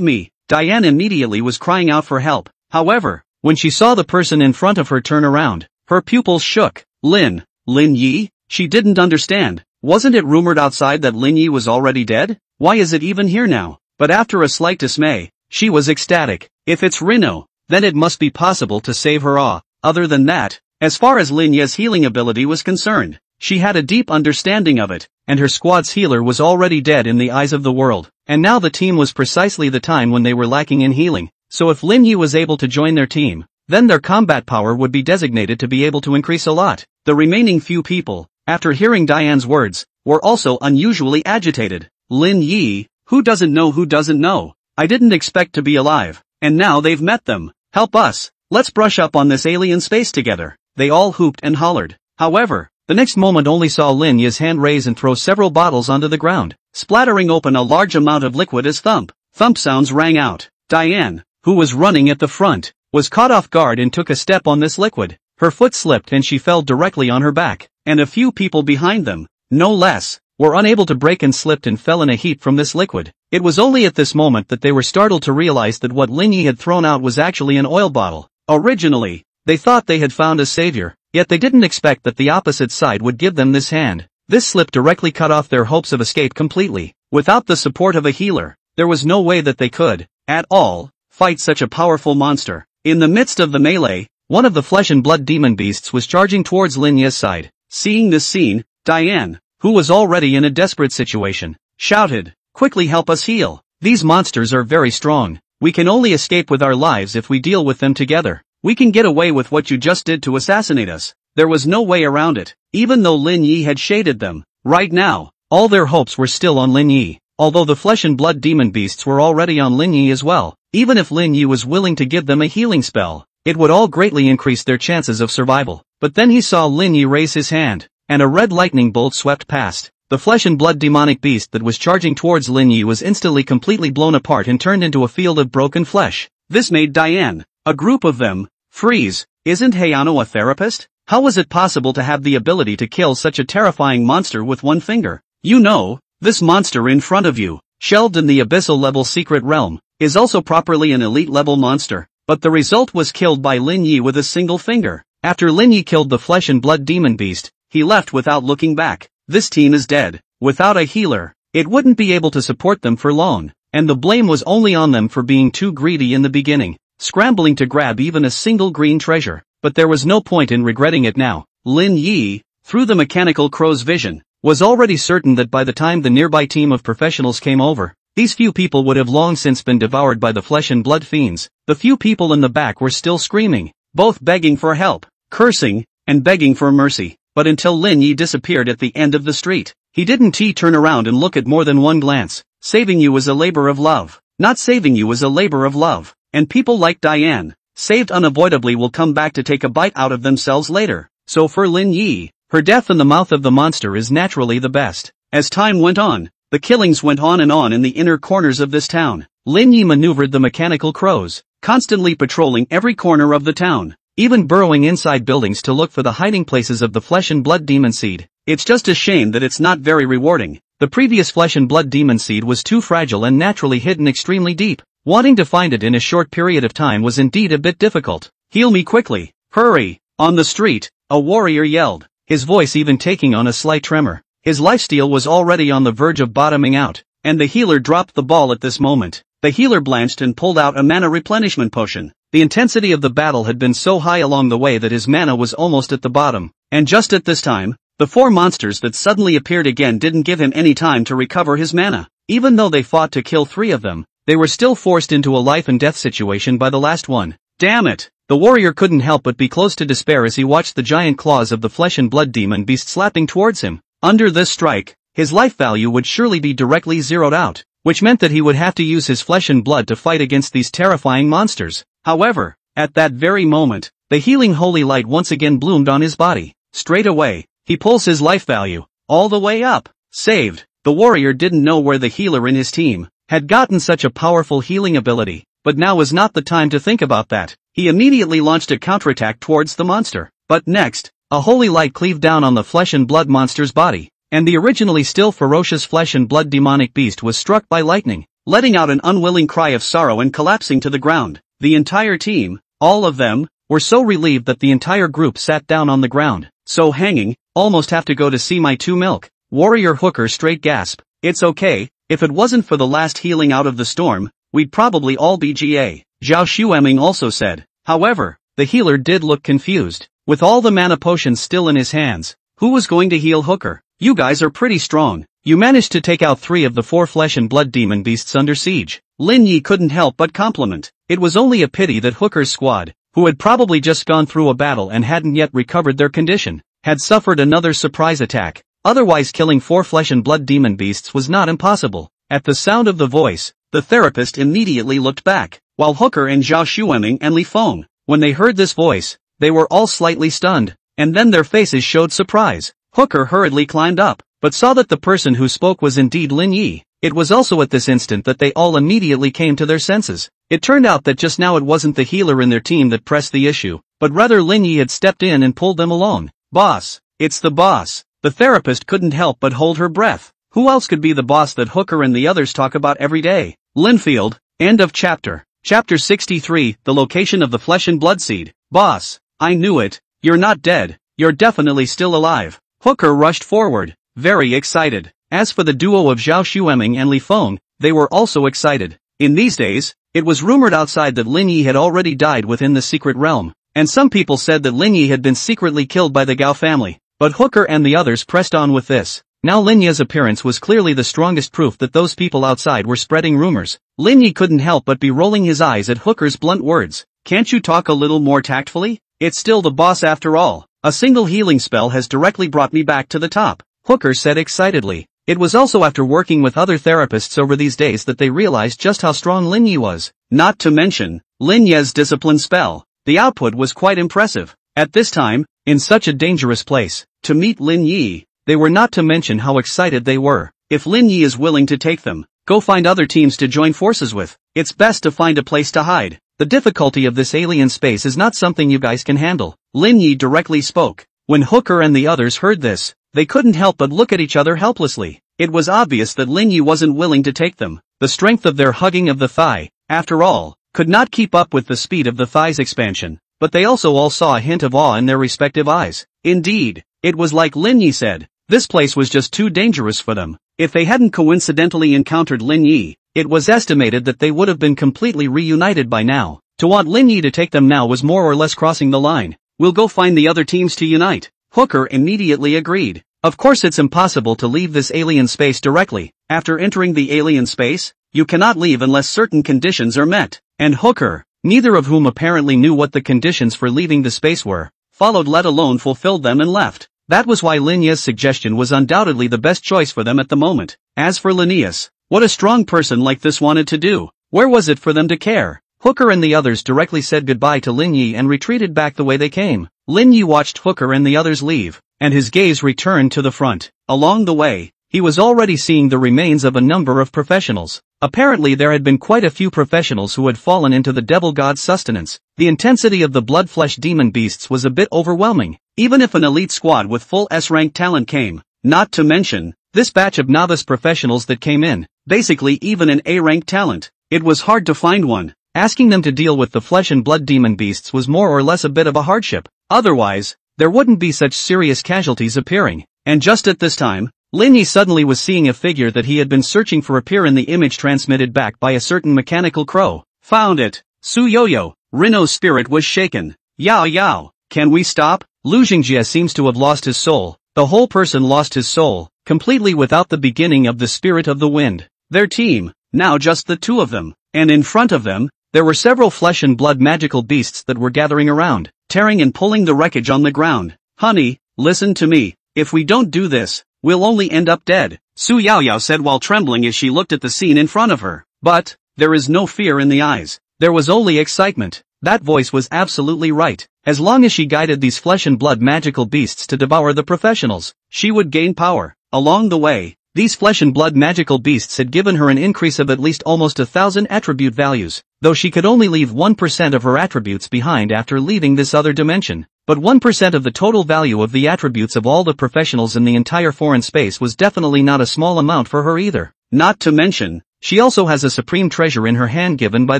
me. Diane immediately was crying out for help. However, when she saw the person in front of her turn around, her pupils shook. Lin Yi? She didn't understand. Wasn't it rumored outside that Lin Yi was already dead? Why is it even here now? But after a slight dismay, she was ecstatic. If it's Rino, then it must be possible to save her. Other than that, as far as Lin Yi's healing ability was concerned, she had a deep understanding of it, and her squad's healer was already dead in the eyes of the world, and now the team was precisely the time when they were lacking in healing. So if Lin Yi was able to join their team, then their combat power would be designated to be able to increase a lot. The remaining few people, after hearing Diane's words, were also unusually agitated. Lin Yi, who doesn't know? I didn't expect to be alive, and now they've met them. Help us, let's brush up on this alien space together. They all hooped and hollered. However, the next moment only saw Lin Yi's hand raise and throw several bottles onto the ground, splattering open a large amount of liquid as thump sounds rang out. Diane, who was running at the front, was caught off guard and took a step on this liquid. Her foot slipped and she fell directly on her back, and a few people behind them, no less, were unable to brake and slipped and fell in a heap from this liquid. It was only at this moment that they were startled to realize that what Lin Yi had thrown out was actually an oil bottle. Originally, they thought they had found a savior, yet they didn't expect that the opposite side would give them this hand. This slip directly cut off their hopes of escape completely. Without the support of a healer, there was no way that they could, at all, fight such a powerful monster. In the midst of the melee, one of the flesh and blood demon beasts was charging towards Lin Yi's side. Seeing this scene, Diane, who was already in a desperate situation, shouted, "Quickly help us heal. These monsters are very strong. We can only escape with our lives if we deal with them together. We can get away with what you just did to assassinate us." There was no way around it, even though Lin Yi had shaded them. Right now, all their hopes were still on Lin Yi, although the flesh and blood demon beasts were already on Lin Yi as well. Even if Lin Yi was willing to give them a healing spell, it would all greatly increase their chances of survival. But then he saw Lin Yi raise his hand, and a red lightning bolt swept past. The flesh and blood demonic beast that was charging towards Lin Yi was instantly completely blown apart and turned into a field of broken flesh. This made Diane, a group of them, freeze. Isn't Hayano a therapist? How was it possible to have the ability to kill such a terrifying monster with one finger? You know, this monster in front of you, shelved in the abyssal level secret realm, is also properly an elite level monster, but the result was killed by Lin Yi with a single finger. After Lin Yi killed the flesh and blood demon beast, he left without looking back. This team is dead. Without a healer, it wouldn't be able to support them for long, and the blame was only on them for being too greedy in the beginning, scrambling to grab even a single green treasure. But there was no point in regretting it now. Lin Yi, through the mechanical crow's vision, was already certain that by the time the nearby team of professionals came over, these few people would have long since been devoured by the flesh and blood fiends. The few people in the back were still screaming, both begging for help, cursing, and begging for mercy. But until Lin Yi disappeared at the end of the street, he didn't turn around and look at more than one glance. Saving you is a labor of love. Not saving you is a labor of love. And people like Diane, saved unavoidably, will come back to take a bite out of themselves later. So for Lin Yi, her death in the mouth of the monster is naturally the best. As time went on, the killings went on in the inner corners of this town. Lin Yi maneuvered the mechanical crows, constantly patrolling every corner of the town, even burrowing inside buildings to look for the hiding places of the flesh and blood demon seed. It's just a shame that it's not very rewarding. The previous flesh and blood demon seed was too fragile and naturally hidden extremely deep. Wanting to find it in a short period of time was indeed a bit difficult. "Heal me quickly, hurry!" On the street, a warrior yelled, his voice even taking on a slight tremor. His lifesteal was already on the verge of bottoming out, and the healer dropped the ball at this moment. The healer blanched and pulled out a mana replenishment potion. The intensity of the battle had been so high along the way that his mana was almost at the bottom, and just at this time, the four monsters that suddenly appeared again didn't give him any time to recover his mana. Even though they fought to kill 3 of them, they were still forced into a life and death situation by the last one. Damn it! The warrior couldn't help but be close to despair as he watched the giant claws of the flesh and blood demon beast slapping towards him. Under this strike, his life value would surely be directly zeroed out, which meant that he would have to use his flesh and blood to fight against these terrifying monsters. However, at that very moment, the healing holy light once again bloomed on his body. Straight away, he pulls his life value all the way up. Saved. The warrior didn't know where the healer in his team had gotten such a powerful healing ability, but now was not the time to think about that. He immediately launched a counterattack towards the monster. But next, a holy light cleaved down on the flesh and blood monster's body, and the originally still ferocious flesh and blood demonic beast was struck by lightning, letting out an unwilling cry of sorrow and collapsing to the ground. The entire team, all of them, were so relieved that the entire group sat down on the ground. "So hanging, almost have to go to see my 2 milk." Warrior Hooker straight gasped. "It's okay. If it wasn't for the last healing out of the storm, we'd probably all be GA. Zhao Xueming also said. However, the healer did look confused. With all the mana potions still in his hands, who was going to heal Hooker? "You guys are pretty strong. You managed to take out 3 of the 4 flesh and blood demon beasts under siege." Lin Yi couldn't help but compliment. It was only a pity that Hooker's squad, who had probably just gone through a battle and hadn't yet recovered their condition, had suffered another surprise attack. Otherwise killing 4 flesh and blood demon beasts was not impossible. At the sound of the voice, the therapist immediately looked back, while Hooker and Zhao Xueming and Li Feng, when they heard this voice, they were all slightly stunned, and then their faces showed surprise. Hooker hurriedly climbed up, but saw that the person who spoke was indeed Lin Yi. It was also at this instant that they all immediately came to their senses. It turned out that just now it wasn't the healer in their team that pressed the issue, but rather Lin Yi had stepped in and pulled them along. Boss. It's the boss. The therapist couldn't help but hold her breath. Who else could be the boss that Hooker and the others talk about every day? Linfield. End of chapter. Chapter 63, The Location of the Flesh and Blood Seed. Boss. I knew it. You're not dead. You're definitely still alive. Hooker rushed forward, very excited. As for the duo of Zhao Xueming and Li Feng, they were also excited. In these days, it was rumored outside that Lin Yi had already died within the secret realm, and some people said that Lin Yi had been secretly killed by the Gao family. But Hooker and the others pressed on with this. Now Lin Yi's appearance was clearly the strongest proof that those people outside were spreading rumors. Lin Yi couldn't help but be rolling his eyes at Hooker's blunt words. Can't you talk a little more tactfully? It's still the boss after all. A single healing spell has directly brought me back to the top, Hooker said excitedly. It was also after working with other therapists over these days that they realized just how strong Lin Yi was. Not to mention, Lin Yi's discipline spell. The output was quite impressive. At this time, in such a dangerous place, to meet Lin Yi, they were not to mention how excited they were. If Lin Yi is willing to take them, go find other teams to join forces with. It's best to find a place to hide. The difficulty of this alien space is not something you guys can handle. Lin Yi directly spoke. When Hooker and the others heard this, they couldn't help but look at each other helplessly. It was obvious that Lin Yi wasn't willing to take them. The strength of their hugging of the thigh, after all, could not keep up with the speed of the thigh's expansion. But they also all saw a hint of awe in their respective eyes. Indeed, it was like Lin Yi said. This place was just too dangerous for them. If they hadn't coincidentally encountered Lin Yi, it was estimated that they would have been completely reunited by now. To want Lin Yi to take them now was more or less crossing the line. We'll go find the other teams to unite. Hooker immediately agreed. Of course it's impossible to leave this alien space directly. After entering the alien space, you cannot leave unless certain conditions are met. And Hooker, neither of whom apparently knew what the conditions for leaving the space were, followed let alone fulfilled them and left. That was why Lin Yi's suggestion was undoubtedly the best choice for them at the moment. As for Linnaeus, what a strong person like this wanted to do. Where was it for them to care? Hooker and the others directly said goodbye to Lin Yi and retreated back the way they came. Lin Yi watched Hooker and the others leave, and his gaze returned to the front. Along the way, he was already seeing the remains of a number of professionals. Apparently there had been quite a few professionals who had fallen into the devil god's sustenance. The intensity of the blood-flesh demon beasts was a bit overwhelming, even if an elite squad with full S-rank talent came. Not to mention, this batch of novice professionals that came in, basically even an A-rank talent. It was hard to find one. Asking them to deal with the flesh and blood demon beasts was more or less a bit of a hardship. Otherwise, there wouldn't be such serious casualties appearing. And just at this time, Lin Yi suddenly was seeing a figure that he had been searching for appear in the image transmitted back by a certain mechanical crow. Found it. Su Yoyo. Rino's spirit was shaken. Yao Yao. Can we stop? Lu Jingjie seems to have lost his soul. The whole person lost his soul, completely without the beginning of the spirit of the wind. Their team, now just the two of them, and in front of them, there were several flesh and blood magical beasts that were gathering around, tearing and pulling the wreckage on the ground. Honey, listen to me. If we don't do this, we'll only end up dead, Su Yaoyao said while trembling as she looked at the scene in front of her. But, there is no fear in the eyes. There was only excitement. That voice was absolutely right. As long as she guided these flesh and blood magical beasts to devour the professionals, she would gain power. Along the way, these flesh and blood magical beasts had given her an increase of at least almost 1,000 attribute values, though she could only leave 1% of her attributes behind after leaving this other dimension. But 1% of the total value of the attributes of all the professionals in the entire foreign space was definitely not a small amount for her either. Not to mention, she also has a supreme treasure in her hand given by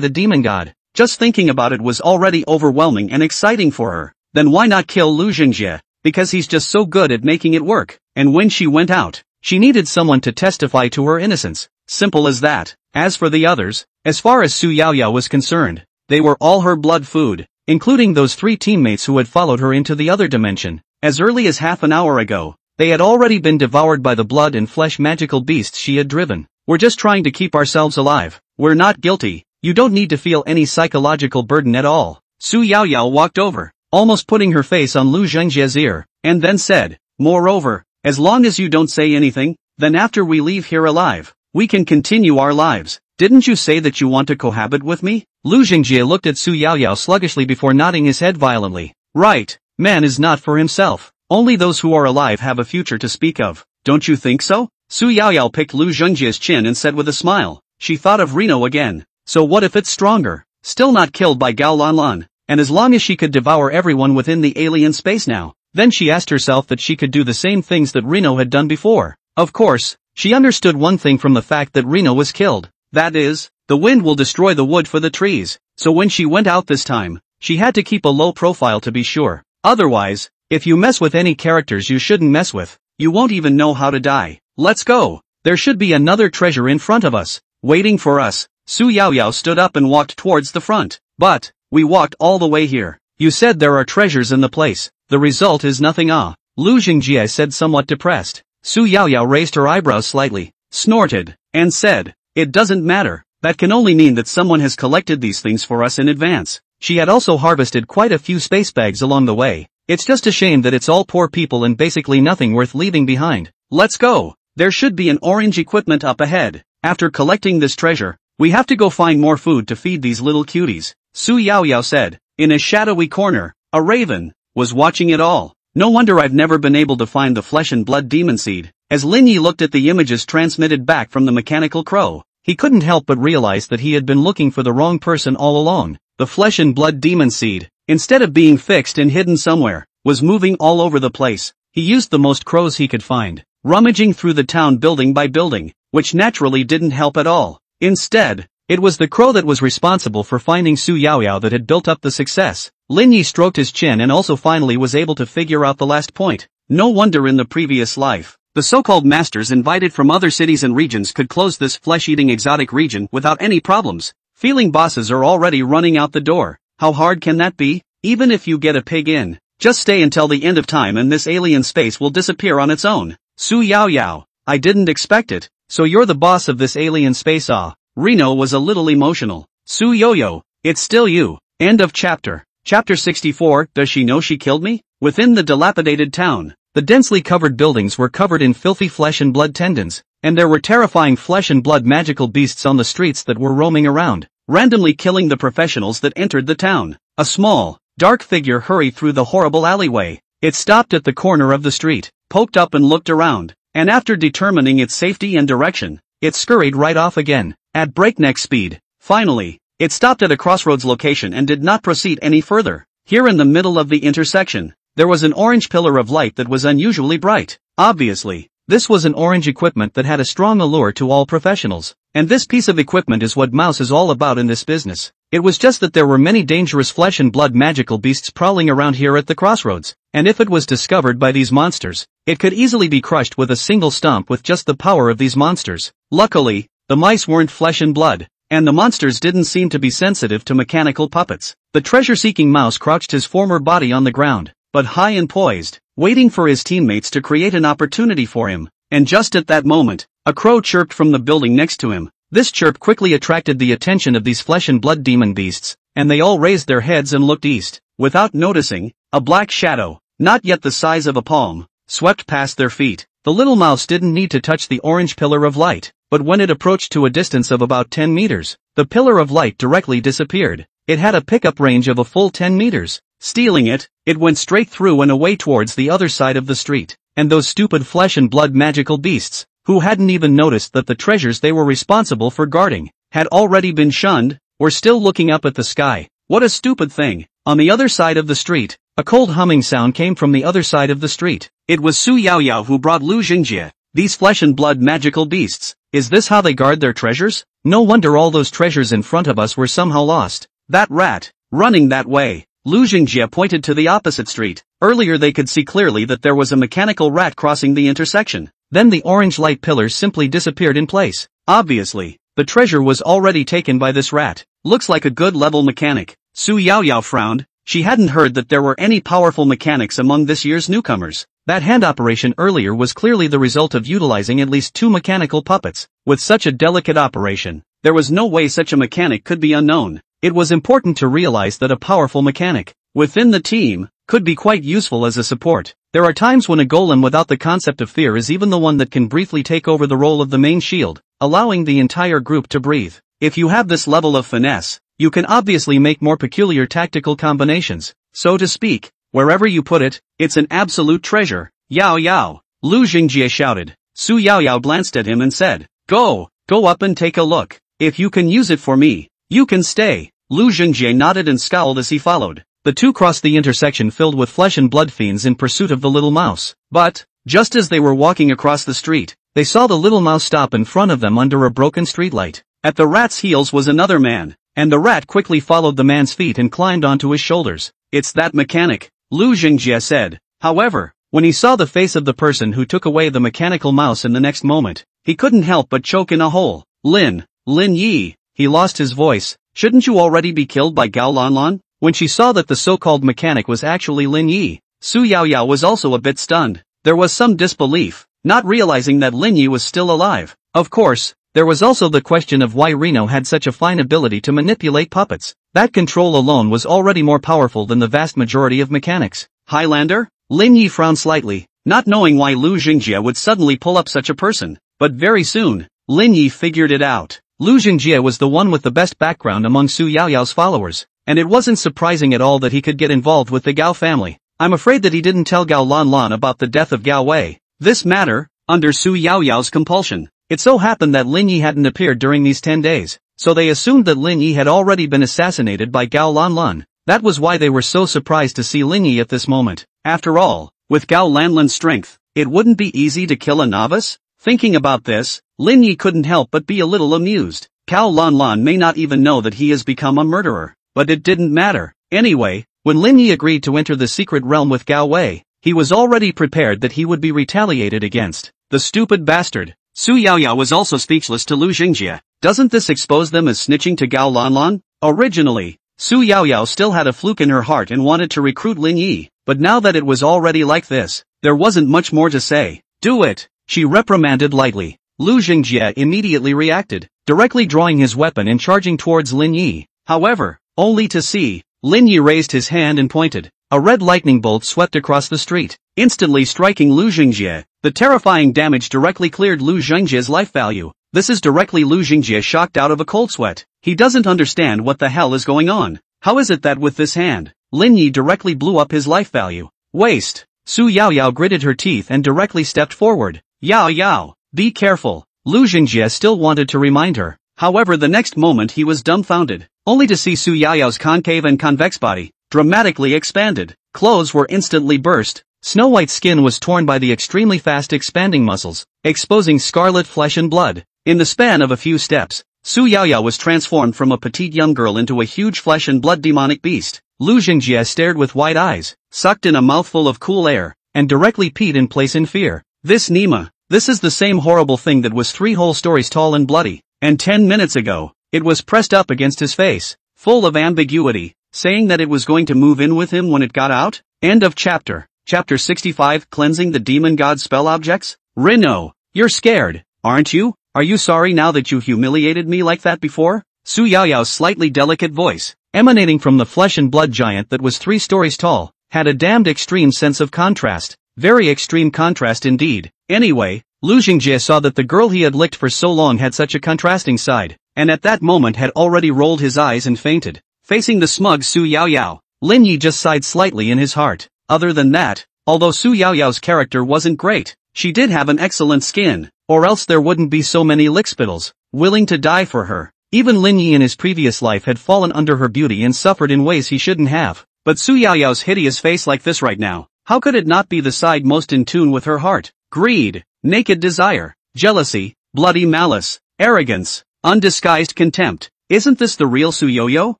the demon god. Just thinking about it was already overwhelming and exciting for her. Then why not kill Lu Jingjie? Because he's just so good at making it work. And when she went out, she needed someone to testify to her innocence. Simple as that. As for the others, as far as Su Yaoyao was concerned, they were all her blood food, including those 3 teammates who had followed her into the other dimension. As early as half an hour ago, they had already been devoured by the blood and flesh magical beasts she had driven. We're just trying to keep ourselves alive. We're not guilty. You don't need to feel any psychological burden at all. Su Yaoyao walked over, almost putting her face on Lu Jingjie's ear, and then said, moreover, as long as you don't say anything, then after we leave here alive, we can continue our lives. Didn't you say that you want to cohabit with me? Lu Jingjie looked at Su Yaoyao sluggishly before nodding his head violently. Right, man is not for himself. Only those who are alive have a future to speak of. don't you think so? Su Yaoyao picked Lu Zhengjie's chin and said with a smile. She thought of Reno again. So what if it's stronger? Still not killed by Gao Lanlan, and as long as she could devour everyone within the alien space now, then she asked herself that she could do the same things that Reno had done before. Of course, she understood one thing from the fact that Reno was killed. That is, the wind will destroy the wood for the trees, so when she went out this time, she had to keep a low profile to be sure. Otherwise, if you mess with any characters you shouldn't mess with, you won't even know how to die. Let's go. There should be another treasure in front of us, waiting for us. Su Yaoyao stood up and walked towards the front. But, we walked all the way here. You said there are treasures in the place. The result is nothing. Lu Zhengjie said somewhat depressed. Su Yaoyao raised her eyebrows slightly, snorted, and said, it doesn't matter. That can only mean that someone has collected these things for us in advance. She had also harvested quite a few space bags along the way. It's just a shame that it's all poor people and basically nothing worth leaving behind. Let's go. There should be an orange equipment up ahead. After collecting this treasure, we have to go find more food to feed these little cuties. Su Yaoyao said. In a shadowy corner, a raven was watching it all. No wonder I've never been able to find the flesh and blood demon seed. As Lin Yi looked at the images transmitted back from the mechanical crow, he couldn't help but realize that he had been looking for the wrong person all along. The flesh and blood demon seed, instead of being fixed and hidden somewhere, was moving all over the place. He used the most crows he could find, rummaging through the town building by building, which naturally didn't help at all. Instead, it was the crow that was responsible for finding Su Yaoyao that had built up the success. Lin Yi stroked his chin and also finally was able to figure out the last point. No wonder in the previous life, the so-called masters invited from other cities and regions could close this flesh-eating exotic region without any problems. Feeling bosses are already running out the door. How hard can that be? Even if you get a pig in, just stay until the end of time and this alien space will disappear on its own. Su Yaoyao, I didn't expect it. So you're the boss of this alien space. Reno was a little emotional. Su Yoyo, it's still you. End of chapter. Chapter 64, Does she know she killed me? Within the dilapidated town, the densely covered buildings were covered in filthy flesh and blood tendons, and there were terrifying flesh and blood magical beasts on the streets that were roaming around, randomly killing the professionals that entered the town. A small, dark figure hurried through the horrible alleyway. It stopped at the corner of the street, poked up and looked around, and after determining its safety and direction, it scurried right off again, at breakneck speed. Finally, it stopped at a crossroads location and did not proceed any further. Here in the middle of the intersection, there was an orange pillar of light that was unusually bright. Obviously, this was an orange equipment that had a strong allure to all professionals, and this piece of equipment is what Mouse is all about in this business. It was just that there were many dangerous flesh and blood magical beasts prowling around here at the crossroads, and if it was discovered by these monsters, it could easily be crushed with a single stomp with just the power of these monsters. Luckily, the mice weren't flesh and blood, and the monsters didn't seem to be sensitive to mechanical puppets. The treasure-seeking mouse crouched his former body on the ground, but high and poised, waiting for his teammates to create an opportunity for him, and just at that moment, a crow chirped from the building next to him. This chirp quickly attracted the attention of these flesh and blood demon beasts, and they all raised their heads and looked east. Without noticing, a black shadow, not yet the size of a palm, swept past their feet. The little mouse didn't need to touch the orange pillar of light, but when it approached to a distance of about 10 meters, the pillar of light directly disappeared. It had a pickup range of a full 10 meters. Stealing it, it went straight through and away towards the other side of the street, and those stupid flesh and blood magical beasts, who hadn't even noticed that the treasures they were responsible for guarding had already been shunned, were still looking up at the sky. What a stupid thing. On the other side of the street, a cold humming sound came from the other side of the street. It was Su Yaoyao who brought Lu Zhengjie. These flesh and blood magical beasts, is this how they guard their treasures? No wonder all those treasures in front of us were somehow lost. That rat, running that way. Lu Zhengjie pointed to the opposite street. Earlier they could see clearly that there was a mechanical rat crossing the intersection. Then the orange light pillars simply disappeared in place. Obviously, the treasure was already taken by this rat. Looks like a good level mechanic. Su Yaoyao frowned. She hadn't heard that there were any powerful mechanics among this year's newcomers. That hand operation earlier was clearly the result of utilizing at least 2 mechanical puppets. With such a delicate operation, there was no way such a mechanic could be unknown. It was important to realize that a powerful mechanic, within the team, could be quite useful as a support. There are times when a golem without the concept of fear is even the one that can briefly take over the role of the main shield, allowing the entire group to breathe. If you have this level of finesse, you can obviously make more peculiar tactical combinations. So to speak, wherever you put it, it's an absolute treasure. Yao Yao. Lu Xingjie shouted. Su Yaoyao glanced at him and said, Go up and take a look. If you can use it for me, you can stay. Lu Xingjie nodded and scowled as he followed. The two crossed the intersection filled with flesh and blood fiends in pursuit of the little mouse. But, just as they were walking across the street, they saw the little mouse stop in front of them under a broken streetlight. At the rat's heels was another man, and the rat quickly followed the man's feet and climbed onto his shoulders. It's that mechanic, Lu Xingjie said. However, when he saw the face of the person who took away the mechanical mouse in the next moment, he couldn't help but choke in a hole. Lin Yi, he lost his voice. Shouldn't you already be killed by Gao Lanlan? When she saw that the so-called mechanic was actually Lin Yi, Su Yaoyao was also a bit stunned. There was some disbelief, not realizing that Lin Yi was still alive. Of course, there was also the question of why Reno had such a fine ability to manipulate puppets. That control alone was already more powerful than the vast majority of mechanics. Highlander? Lin Yi frowned slightly, not knowing why Lu Xingjie would suddenly pull up such a person. But very soon, Lin Yi figured it out. Lu Xingjie was the one with the best background among Su Yaoyao's followers, and it wasn't surprising at all that he could get involved with the Gao family. I'm afraid that he didn't tell Gao Lanlan about the death of Gao Wei. This matter, under Su Yaoyao's compulsion. It so happened that Lin Yi hadn't appeared during these 10 days, so they assumed that Lin Yi had already been assassinated by Gao Lanlan. That was why they were so surprised to see Lin Yi at this moment. After all, with Gao Lanlan's strength, it wouldn't be easy to kill a novice? Thinking about this, Lin Yi couldn't help but be a little amused. Gao Lanlan may not even know that he has become a murderer, but it didn't matter. Anyway, when Lin Yi agreed to enter the secret realm with Gao Wei, he was already prepared that he would be retaliated against. The stupid bastard. Su Yaoyao was also speechless to Lu Xingjie. Doesn't this expose them as snitching to Gao Lanlan? Originally, Su Yaoyao still had a fluke in her heart and wanted to recruit Lin Yi, but now that it was already like this, there wasn't much more to say. Do it, she reprimanded lightly. Lu Xingjie immediately reacted, directly drawing his weapon and charging towards Lin Yi. However, only to see, Lin Yi raised his hand and pointed. A red lightning bolt swept across the street, instantly striking Lu Xingjie. The terrifying damage directly cleared Lu Xingjie's life value. This is directly Lu Xingjie shocked out of a cold sweat. He doesn't understand what the hell is going on. How is it that with this hand, Lin Yi directly blew up his life value? Waste. Su Yaoyao gritted her teeth and directly stepped forward. Yao, be careful. Lu Xingjie still wanted to remind her. However, the next moment he was dumbfounded, only to see Su Yaoyao's concave and convex body dramatically expanded. Clothes were instantly burst. Snow White's skin was torn by the extremely fast expanding muscles, exposing scarlet flesh and blood. In the span of a few steps, Su Yaoyao was transformed from a petite young girl into a huge flesh and blood demonic beast. Lu Xingjie stared with wide eyes, sucked in a mouthful of cool air, and directly peed in place in fear. This Nima, this is the same horrible thing that was 3 whole stories tall and bloody, and 10 minutes ago, it was pressed up against his face, full of ambiguity, saying that it was going to move in with him when it got out? End of chapter. Chapter 65, Cleansing the Demon God Spell Objects? Reno, you're scared, aren't you? Are you sorry now that you humiliated me like that before? Su Yaoyao's slightly delicate voice, emanating from the flesh and blood giant that was 3 stories tall, had a damned extreme sense of contrast. Very extreme contrast indeed. Anyway, Lu Xingjie saw that the girl he had licked for so long had such a contrasting side, and at that moment had already rolled his eyes and fainted. Facing the smug Su Yaoyao, Lin Yi just sighed slightly in his heart. Other than that, although Su Yaoyao's character wasn't great, she did have an excellent skin, or else there wouldn't be so many lickspittles willing to die for her. Even Lin Yi in his previous life had fallen under her beauty and suffered in ways he shouldn't have. But Su Yaoyao's hideous face like this right now, how could it not be the side most in tune with her heart? Greed, naked desire, jealousy, bloody malice, arrogance, undisguised contempt. Isn't this the real Su Yaoyao?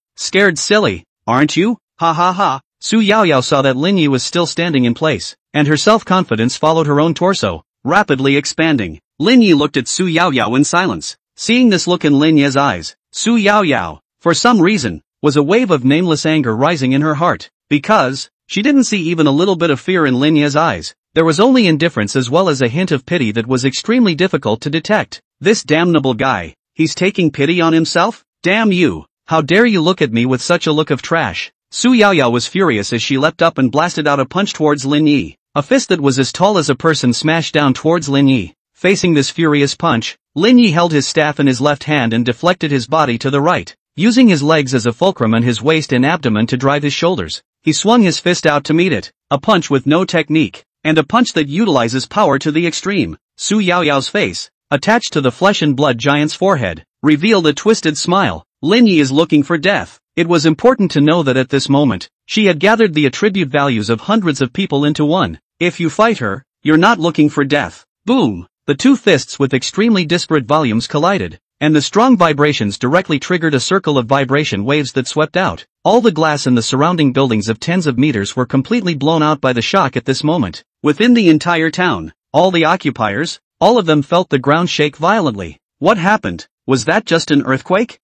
Scared silly, aren't you? Ha ha ha. Su Yaoyao saw that Lin Yi was still standing in place, and her self-confidence followed her own torso, rapidly expanding. Lin Yi looked at Su Yaoyao in silence. Seeing this look in Lin Yi's eyes, Su Yaoyao, for some reason, was a wave of nameless anger rising in her heart, because she didn't see even a little bit of fear in Lin Yi's eyes. There was only indifference as well as a hint of pity that was extremely difficult to detect. This damnable guy, he's taking pity on himself? Damn you! How dare you look at me with such a look of trash? Su Yaoyao was furious as she leapt up and blasted out a punch towards Lin Yi. A fist that was as tall as a person smashed down towards Lin Yi. Facing this furious punch, Lin Yi held his staff in his left hand and deflected his body to the right, using his legs as a fulcrum and his waist and abdomen to drive his shoulders. He swung his fist out to meet it, a punch with no technique, and a punch that utilizes power to the extreme. Su Yaoyao's face, attached to the flesh and blood giant's forehead, revealed a twisted smile. Lin Yi is looking for death. It was important to know that at this moment, she had gathered the attribute values of hundreds of people into one. If you fight her, you're not looking for death. Boom! The two fists with extremely disparate volumes collided, and the strong vibrations directly triggered a circle of vibration waves that swept out. All the glass in the surrounding buildings of tens of meters were completely blown out by the shock at this moment. Within the entire town, all the occupiers, all of them felt the ground shake violently. What happened? Was that just an earthquake?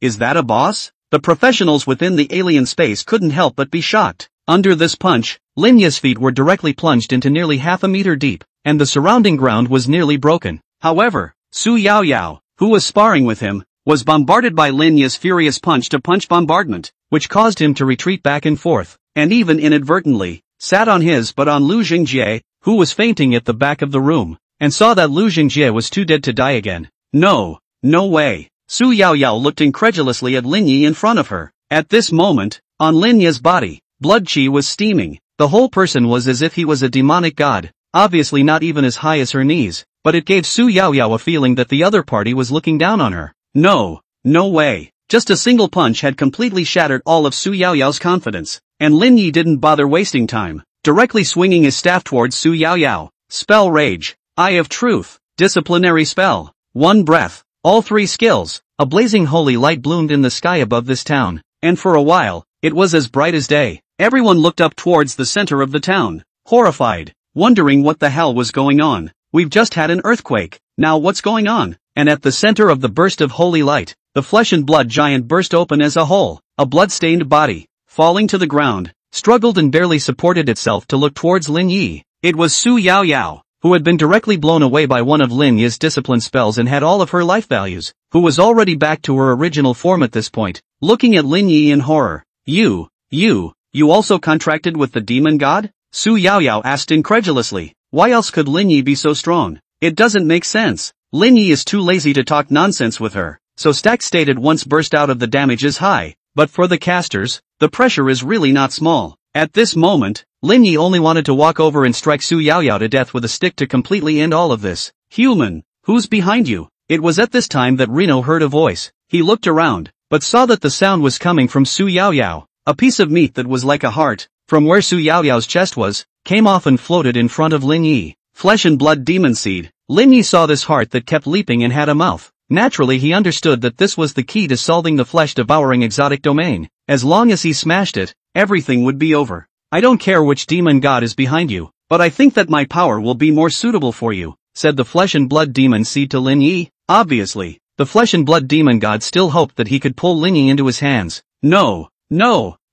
Is that a boss? The professionals within the alien space couldn't help but be shocked. Under this punch, Lin Yi's feet were directly plunged into nearly half a meter deep, and the surrounding ground was nearly broken. However, Su Yaoyao, who was sparring with him, was bombarded by Lin Yi's furious punch-to-punch bombardment, which caused him to retreat back and forth, and even inadvertently, sat on his butt on Lu Xingjie, who was fainting at the back of the room, and saw that Lu Xingjie was too dead to die again. No way. Su Yaoyao looked incredulously at Lin Yi in front of her. At this moment, on Lin Yi's body, blood qi was steaming. The whole person was as if he was a demonic god, obviously not even as high as her knees, but it gave Su Yaoyao a feeling that the other party was looking down on her. No way. Just a single punch had completely shattered all of Su Yaoyao's confidence, and Lin Yi didn't bother wasting time, directly swinging his staff towards Su Yaoyao. Spell Rage, Eye of Truth, Disciplinary Spell, One Breath. All three skills, a blazing holy light bloomed in the sky above this town, and for a while, it was as bright as day. Everyone looked up towards the center of the town, horrified, wondering what the hell was going on. We've just had an earthquake, now what's going on? And at the center of the burst of holy light, the flesh and blood giant burst open as a whole. A blood-stained body, falling to the ground, struggled and barely supported itself to look towards Lin Yi. It was Su Yaoyao, who had been directly blown away by one of Lin Yi's discipline spells and had all of her life values, who was already back to her original form at this point, looking at Lin Yi in horror. You also contracted with the demon god? Su Yaoyao asked incredulously. Why else could Lin Yi be so strong? It doesn't make sense. Lin Yi is too lazy to talk nonsense with her, so Stack stated once burst out of the damage is high, but for the casters, the pressure is really not small. At this moment, Lin Yi only wanted to walk over and strike Su Yaoyao to death with a stick to completely end all of this. Human, who's behind you? It was at this time that Reno heard a voice. He looked around, but saw that the sound was coming from Su Yaoyao. A piece of meat that was like a heart, from where Su Yaoyao's chest was, came off and floated in front of Lin Yi. Flesh and blood demon seed. Lin Yi saw this heart that kept leaping and had a mouth. Naturally he understood that this was the key to solving the flesh-devouring exotic domain. As long as he smashed it, everything would be over. I don't care which demon god is behind you, but I think that my power will be more suitable for you, said the flesh and blood demon seed to Lin Yi. Obviously, the flesh and blood demon god still hoped that he could pull Lin Yi into his hands. No,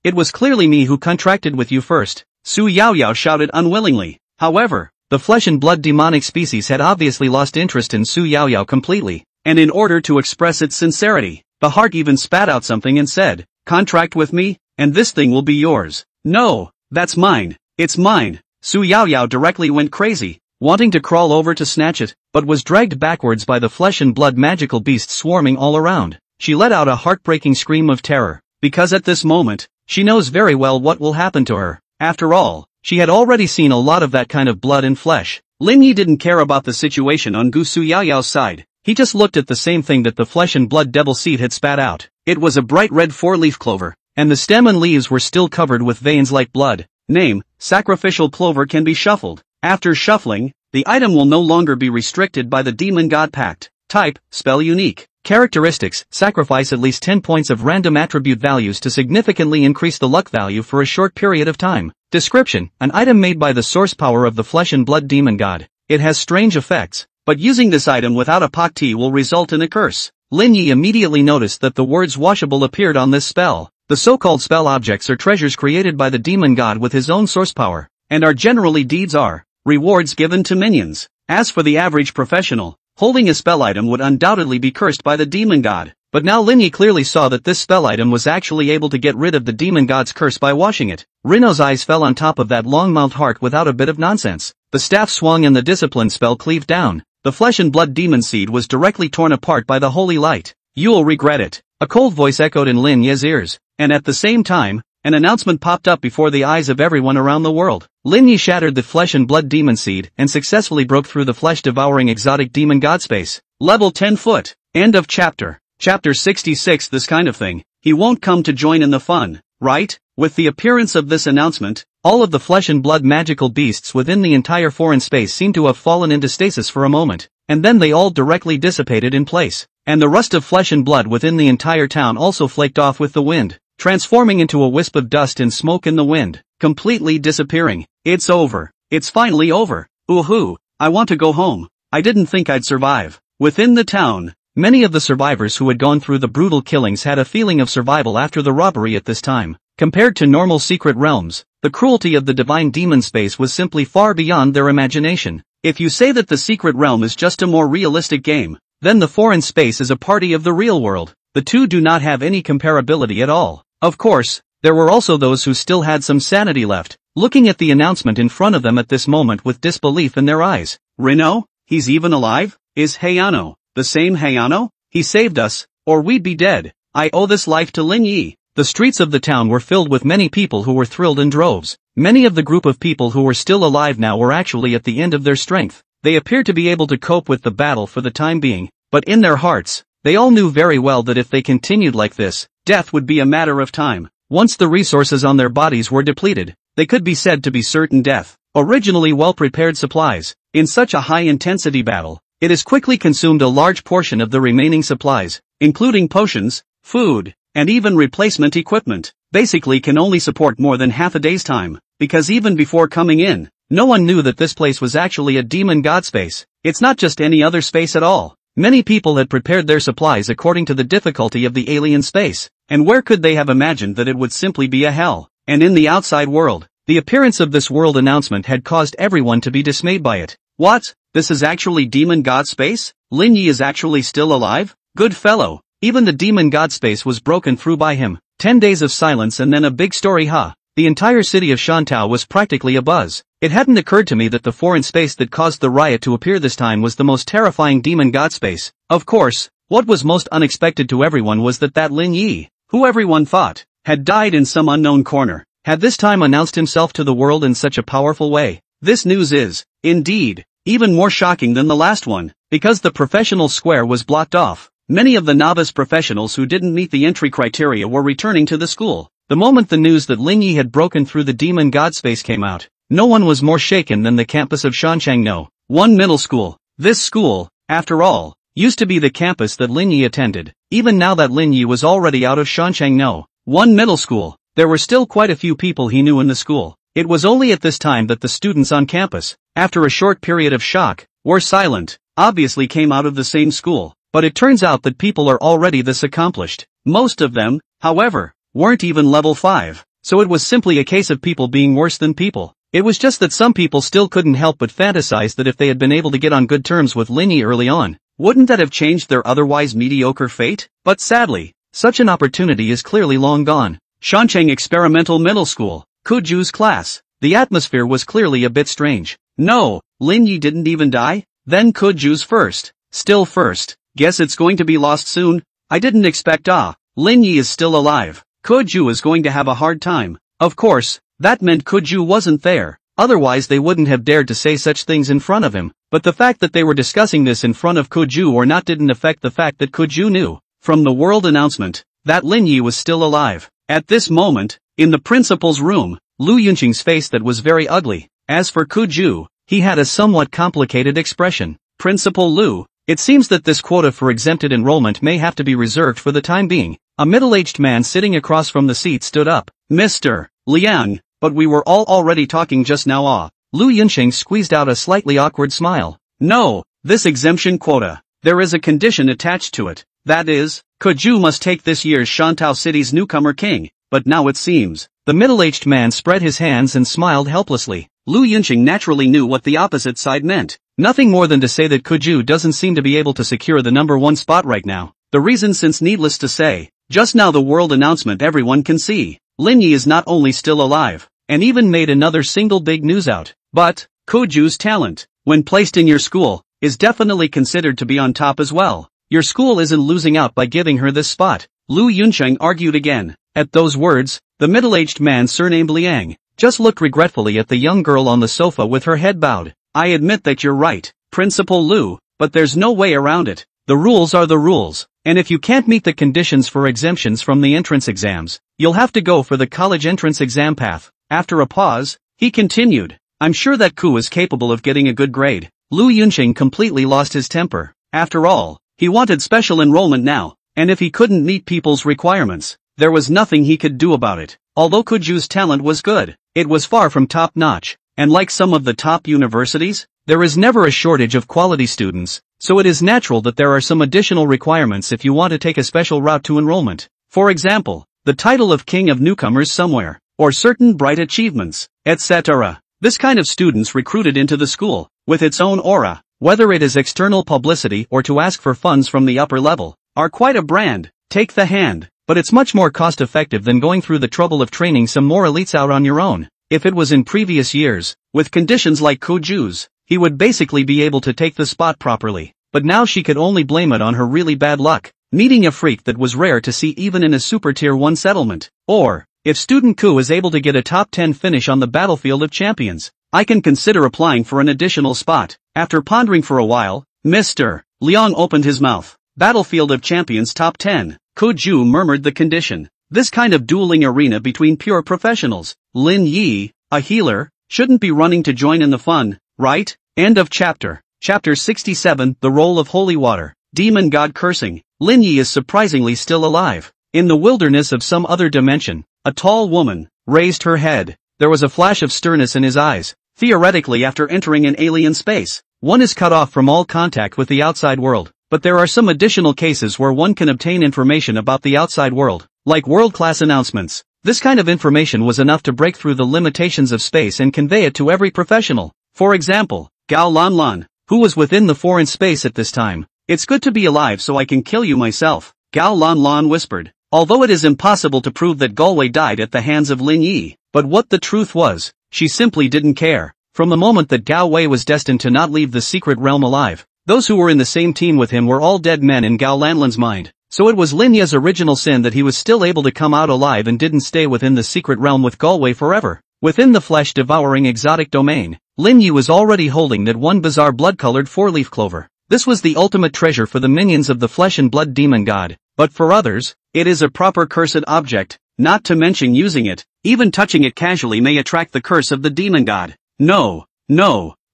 it was clearly me who contracted with you first, Su Yaoyao shouted unwillingly. However, the flesh and blood demonic species had obviously lost interest in Su Yaoyao completely, and in order to express its sincerity, the heart even spat out something and said, contract with me, and this thing will be yours. No, that's mine, it's mine. Su Yaoyao directly went crazy, wanting to crawl over to snatch it, but was dragged backwards by the flesh and blood magical beasts swarming all around. She let out a heartbreaking scream of terror, because at this moment, she knows very well what will happen to her. After all, she had already seen a lot of that kind of blood and flesh. Lin Yi didn't care about the situation on Gu Su Yaoyao's side. He just looked at the same thing that the flesh and blood devil seed had spat out. It was a bright red four-leaf clover, and the stem and leaves were still covered with veins like blood. Name, sacrificial clover can be shuffled. After shuffling, the item will no longer be restricted by the demon god pact. Type, spell unique. Characteristics, sacrifice at least 10 points of random attribute values to significantly increase the luck value for a short period of time. Description, an item made by the source power of the flesh and blood demon god. It has strange effects, but using this item without a Pakti will result in a curse. Lin Yi immediately noticed that the words washable appeared on this spell. The so-called spell objects are treasures created by the demon god with his own source power, and are generally deeds are rewards given to minions. As for the average professional, holding a spell item would undoubtedly be cursed by the demon god, but now Lin Yi clearly saw that this spell item was actually able to get rid of the demon god's curse by washing it. Reno's eyes fell on top of that long-mouthed heart without a bit of nonsense. The staff swung and the discipline spell cleaved down. The flesh and blood demon seed was directly torn apart by the holy light. You'll regret it. A cold voice echoed in Lin Yi's ears, and at the same time, an announcement popped up before the eyes of everyone around the world. Lin Yi shattered the flesh and blood demon seed and successfully broke through the flesh-devouring exotic demon god space. Level 10 foot. End of chapter. Chapter 66. This kind of thing. He won't come to join in the fun, right? With the appearance of this announcement, all of the flesh and blood magical beasts within the entire foreign space seemed to have fallen into stasis for a moment, and then they all directly dissipated in place, and the rust of flesh and blood within the entire town also flaked off with the wind, transforming into a wisp of dust and smoke in the wind, completely disappearing. It's over. It's finally over. Ooh-hoo, I want to go home. I didn't think I'd survive. Within the town, many of the survivors who had gone through the brutal killings had a feeling of survival after the robbery at this time. Compared to normal secret realms, the cruelty of the divine demon space was simply far beyond their imagination. If you say that the secret realm is just a more realistic game, then the foreign space is a party of the real world. The two do not have any comparability at all. Of course, there were also those who still had some sanity left, looking at the announcement in front of them at this moment with disbelief in their eyes. Reno? He's even alive? Is Hayano the same Hayano? He saved us, or we'd be dead. I owe this life to Lin Yi. The streets of the town were filled with many people who were thrilled in droves. Many of the group of people who were still alive now were actually at the end of their strength. They appeared to be able to cope with the battle for the time being, but in their hearts, they all knew very well that if they continued like this, death would be a matter of time. Once the resources on their bodies were depleted, they could be said to be certain death. Originally well-prepared supplies, in such a high-intensity battle, it has quickly consumed a large portion of the remaining supplies, including potions, food, and even replacement equipment, basically can only support more than half a day's time, because even before coming in, no one knew that this place was actually a demon god space. It's not just any other space at all. Many people had prepared their supplies according to the difficulty of the alien space, and where could they have imagined that it would simply be a hell? And in the outside world, the appearance of this world announcement had caused everyone to be dismayed by it. What? This is actually demon god space? Lin Yi is actually still alive? Good fellow. Even the demon god space was broken through by him. 10 days of silence and then a big story, huh? The entire city of Shantou was practically abuzz. It hadn't occurred to me that the foreign space that caused the riot to appear this time was the most terrifying demon god space. Of course, what was most unexpected to everyone was that Lin Yi, who everyone thought had died in some unknown corner, had this time announced himself to the world in such a powerful way. This news is, indeed, even more shocking than the last one, because the professional square was blocked off. Many of the novice professionals who didn't meet the entry criteria were returning to the school. The moment the news that Lin Yi had broken through the demon god space came out, no one was more shaken than the campus of Shanchangno 1 Middle School. This school, after all, used to be the campus that Lin Yi attended. Even now that Lin Yi was already out of Shanchangno 1 Middle School, there were still quite a few people he knew in the school. It was only at this time that the students on campus, after a short period of shock, were silent, obviously came out of the same school. But it turns out that people are already this accomplished. Most of them, however, weren't even level 5, so it was simply a case of people being worse than people. It was just that some people still couldn't help but fantasize that if they had been able to get on good terms with Lin Yi early on, wouldn't that have changed their otherwise mediocre fate? But sadly, such an opportunity is clearly long gone. Shancheng Experimental Middle School, Kuju's class. The atmosphere was clearly a bit strange. No, Lin Yi didn't even die? Then Kuju's first. Still first. Guess it's going to be lost soon. I didn't expect Lin Yi is still alive. Kuju is going to have a hard time. Of course, that meant Kuju wasn't there. Otherwise they wouldn't have dared to say such things in front of him. But the fact that they were discussing this in front of Kuju or not didn't affect the fact that Kuju knew, from the world announcement, that Lin Yi was still alive. At this moment, in the principal's room, Lu Yunqing's face that was very ugly. As for Kuju, he had a somewhat complicated expression. Principal Lu, it seems that this quota for exempted enrollment may have to be reserved for the time being. A middle-aged man sitting across from the seat stood up. Mr. Liang, but we were all already talking just now. Lu Yunqing squeezed out a slightly awkward smile. No, this exemption quota, there is a condition attached to it. That is, Kuju must take this year's Shantou City's newcomer king. But now it seems. The middle-aged man spread his hands and smiled helplessly. Lu Yunqing naturally knew what the opposite side meant. Nothing more than to say that Kuju doesn't seem to be able to secure the number 1 spot right now. The reason, since needless to say, just now the world announcement everyone can see. Lin Yi is not only still alive, and even made another single big news out, but Kuju's talent, when placed in your school, is definitely considered to be on top as well. Your school isn't losing out by giving her this spot. Lu Yunqing argued again. At those words, the middle-aged man surnamed Liang just looked regretfully at the young girl on the sofa with her head bowed. I admit that you're right, Principal Lu, but there's no way around it. The rules are the rules, and if you can't meet the conditions for exemptions from the entrance exams, you'll have to go for the college entrance exam path. After a pause, he continued, I'm sure that Ku is capable of getting a good grade. Lu Yunqing completely lost his temper. After all, he wanted special enrollment now, and if he couldn't meet people's requirements, there was nothing he could do about it. Although Kuju's talent was good, it was far from top-notch, and like some of the top universities, there is never a shortage of quality students, so it is natural that there are some additional requirements if you want to take a special route to enrollment. For example, the title of King of Newcomers somewhere, or certain bright achievements, etc. This kind of students recruited into the school, with its own aura, whether it is external publicity or to ask for funds from the upper level, are quite a brand. Take the hand, but it's much more cost-effective than going through the trouble of training some more elites out on your own. If it was in previous years, with conditions like Kuju's, he would basically be able to take the spot properly, but now she could only blame it on her really bad luck, meeting a freak that was rare to see even in a super tier 1 settlement. Or, if student Ku is able to get a top 10 finish on the battlefield of champions, I can consider applying for an additional spot. After pondering for a while, Mr. Liang opened his mouth. Battlefield of Champions top 10. Kuju murmured the condition. This kind of dueling arena between pure professionals. Lin Yi, a healer, shouldn't be running to join in the fun, right? End of chapter. Chapter 67, The Role of Holy Water. Demon God Cursing. Lin Yi is surprisingly still alive. In the wilderness of some other dimension, a tall woman raised her head. There was a flash of sternness in his eyes. Theoretically, after entering an alien space, one is cut off from all contact with the outside world. But there are some additional cases where one can obtain information about the outside world, like world-class announcements. This kind of information was enough to break through the limitations of space and convey it to every professional. For example, Gao Lanlan, who was within the foreign space at this time. It's good to be alive so I can kill you myself, Gao Lanlan whispered. Although it is impossible to prove that Galway died at the hands of Lin Yi, but what the truth was, she simply didn't care. From the moment that Gao Wei was destined to not leave the secret realm alive, those who were in the same team with him were all dead men in Gao Lanlan's mind. So it was Lin Yi's original sin that he was still able to come out alive and didn't stay within the secret realm with Galway forever. Within the flesh-devouring exotic domain, Lin Yi was already holding that one bizarre blood-colored four-leaf clover. This was the ultimate treasure for the minions of the flesh and blood demon god, but for others, it is a proper cursed object, not to mention using it. Even touching it casually may attract the curse of the demon god. No,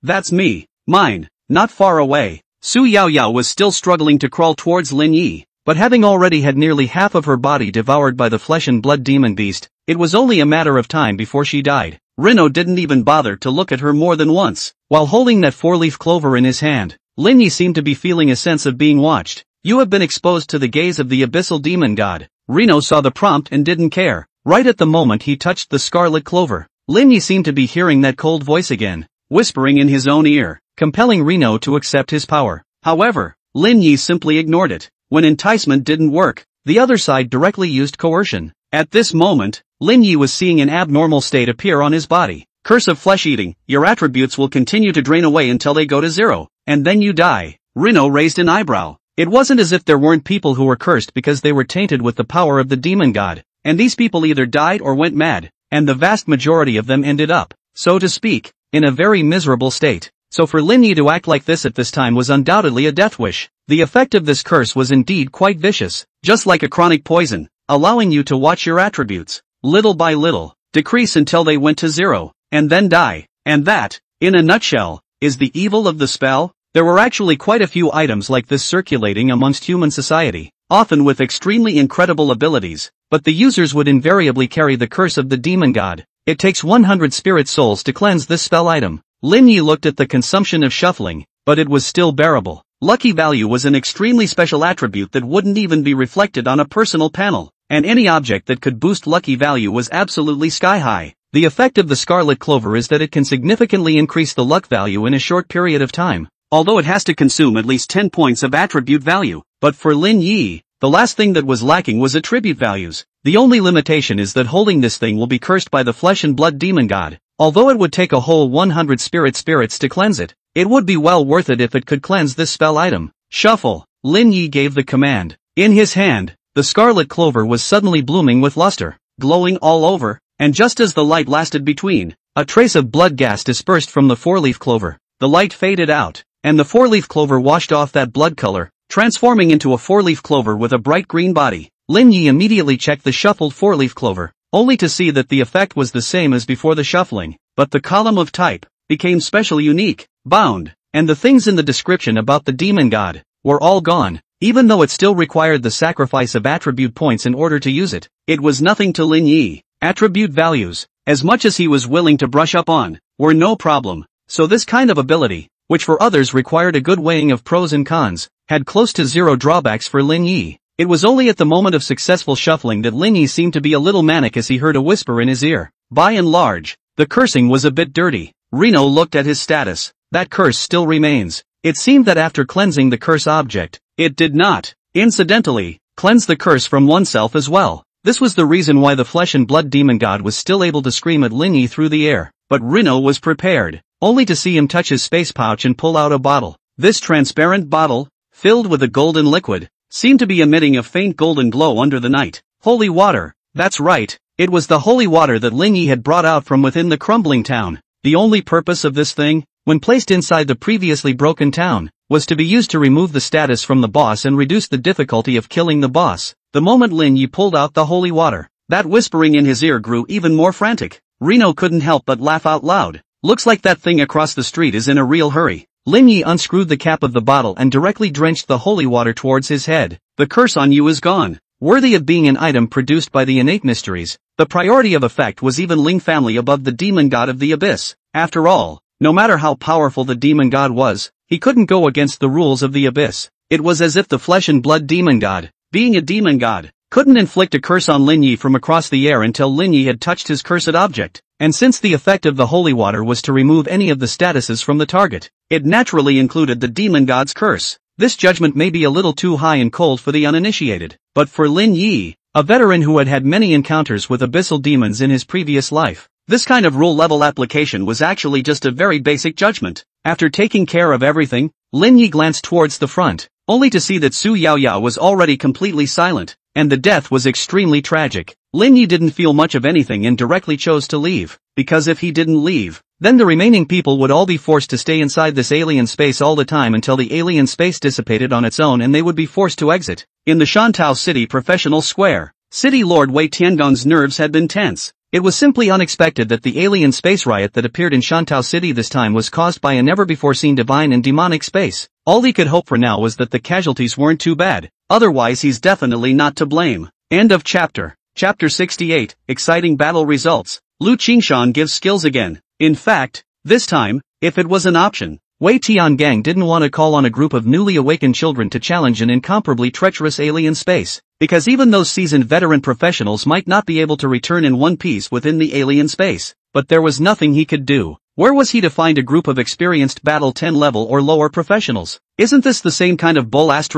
that's me, mine. Not far away, Su Yaoyao was still struggling to crawl towards Lin Yi, but having already had nearly half of her body devoured by the flesh and blood demon beast, it was only a matter of time before she died. Rino didn't even bother to look at her more than once. While holding that four-leaf clover in his hand, Lin Yi seemed to be feeling a sense of being watched. You have been exposed to the gaze of the abyssal demon god. Rino saw the prompt and didn't care. Right at the moment he touched the scarlet clover, Lin Yi seemed to be hearing that cold voice again, whispering in his own ear, compelling Rino to accept his power. However, Lin Yi simply ignored it. When enticement didn't work, the other side directly used coercion. At this moment, Lin Yi was seeing an abnormal state appear on his body. Curse of flesh-eating, your attributes will continue to drain away until they go to zero, and then you die. Rino raised an eyebrow. It wasn't as if there weren't people who were cursed because they were tainted with the power of the demon god, and these people either died or went mad, and the vast majority of them ended up, so to speak, in a very miserable state. So for Lin Yi to act like this at this time was undoubtedly a death wish. The effect of this curse was indeed quite vicious, just like a chronic poison, allowing you to watch your attributes, little by little, decrease until they went to zero, and then die. And that, in a nutshell, is the evil of the spell. There were actually quite a few items like this circulating amongst human society, often with extremely incredible abilities, but the users would invariably carry the curse of the demon god. It takes 100 spirit souls to cleanse this spell item. Lin Yi looked at the consumption of shuffling, but it was still bearable. Lucky value was an extremely special attribute that wouldn't even be reflected on a personal panel, and any object that could boost lucky value was absolutely sky-high. The effect of the scarlet clover is that it can significantly increase the luck value in a short period of time, although it has to consume at least 10 points of attribute value. But for Lin Yi, the last thing that was lacking was attribute values. The only limitation is that holding this thing will be cursed by the flesh and blood demon god. Although it would take a whole 100 spirits to cleanse it, it would be well worth it if it could cleanse this spell item. Shuffle. Lin Yi gave the command. In his hand, the scarlet clover was suddenly blooming with luster, glowing all over, and just as the light lasted between, a trace of blood gas dispersed from the four-leaf clover. The light faded out, and the four-leaf clover washed off that blood color, transforming into a four-leaf clover with a bright green body. Lin Yi immediately checked the shuffled four-leaf clover, only to see that the effect was the same as before the shuffling, but the column of type became specially unique, bound, and the things in the description about the demon god were all gone. Even though it still required the sacrifice of attribute points in order to use it, it was nothing to Lin Yi. Attribute values, as much as he was willing to brush up on, were no problem, so this kind of ability, which for others required a good weighing of pros and cons, had close to zero drawbacks for Lin Yi. It was only at the moment of successful shuffling that Lin Yi seemed to be a little manic as he heard a whisper in his ear. By and large, the cursing was a bit dirty. Reno looked at his status. That curse still remains. It seemed that after cleansing the curse object, it did not, incidentally, cleanse the curse from oneself as well. This was the reason why the flesh and blood demon god was still able to scream at Lin Yi through the air. But Reno was prepared, only to see him touch his space pouch and pull out a bottle. This transparent bottle, filled with a golden liquid, seemed to be emitting a faint golden glow under the night. Holy water, that's right, it was the holy water that Lin Yi had brought out from within the crumbling town. The only purpose of this thing, when placed inside the previously broken town, was to be used to remove the status from the boss and reduce the difficulty of killing the boss. The moment Lin Yi pulled out the holy water, that whispering in his ear grew even more frantic. Reno couldn't help but laugh out loud. Looks like that thing across the street is in a real hurry. Lin Yi unscrewed the cap of the bottle and directly drenched the holy water towards his head. The curse on you is gone. Worthy of being an item produced by the innate mysteries, the priority of effect was even Ling family above the demon god of the abyss. After all, no matter how powerful the demon god was, he couldn't go against the rules of the abyss. It was as if the flesh and blood demon god, being a demon god, couldn't inflict a curse on Lin Yi from across the air until Lin Yi had touched his cursed object. And since the effect of the holy water was to remove any of the statuses from the target, it naturally included the demon god's curse. This judgment may be a little too high and cold for the uninitiated, but for Lin Yi, a veteran who had had many encounters with abyssal demons in his previous life, this kind of rule-level application was actually just a very basic judgment. After taking care of everything, Lin Yi glanced towards the front, only to see that Su Yaoyao was already completely silent, and the death was extremely tragic. Lin Yi didn't feel much of anything and directly chose to leave, because if he didn't leave, then the remaining people would all be forced to stay inside this alien space all the time until the alien space dissipated on its own and they would be forced to exit. In the Shantou City Professional Square, City Lord Wei Tiangong's nerves had been tense. It was simply unexpected that the alien space riot that appeared in Shantou City this time was caused by a never-before-seen divine and demonic space. All he could hope for now was that the casualties weren't too bad, otherwise he's definitely not to blame. End of chapter. Chapter 68, Exciting Battle Results. Lu Qingshan gives skills again. In fact, this time, if it was an option, Wei Tiangang didn't want to call on a group of newly awakened children to challenge an incomparably treacherous alien space, because even those seasoned veteran professionals might not be able to return in one piece within the alien space, but there was nothing he could do. Where was he to find a group of experienced Battle 10 level or lower professionals? Isn't this the same kind of bull as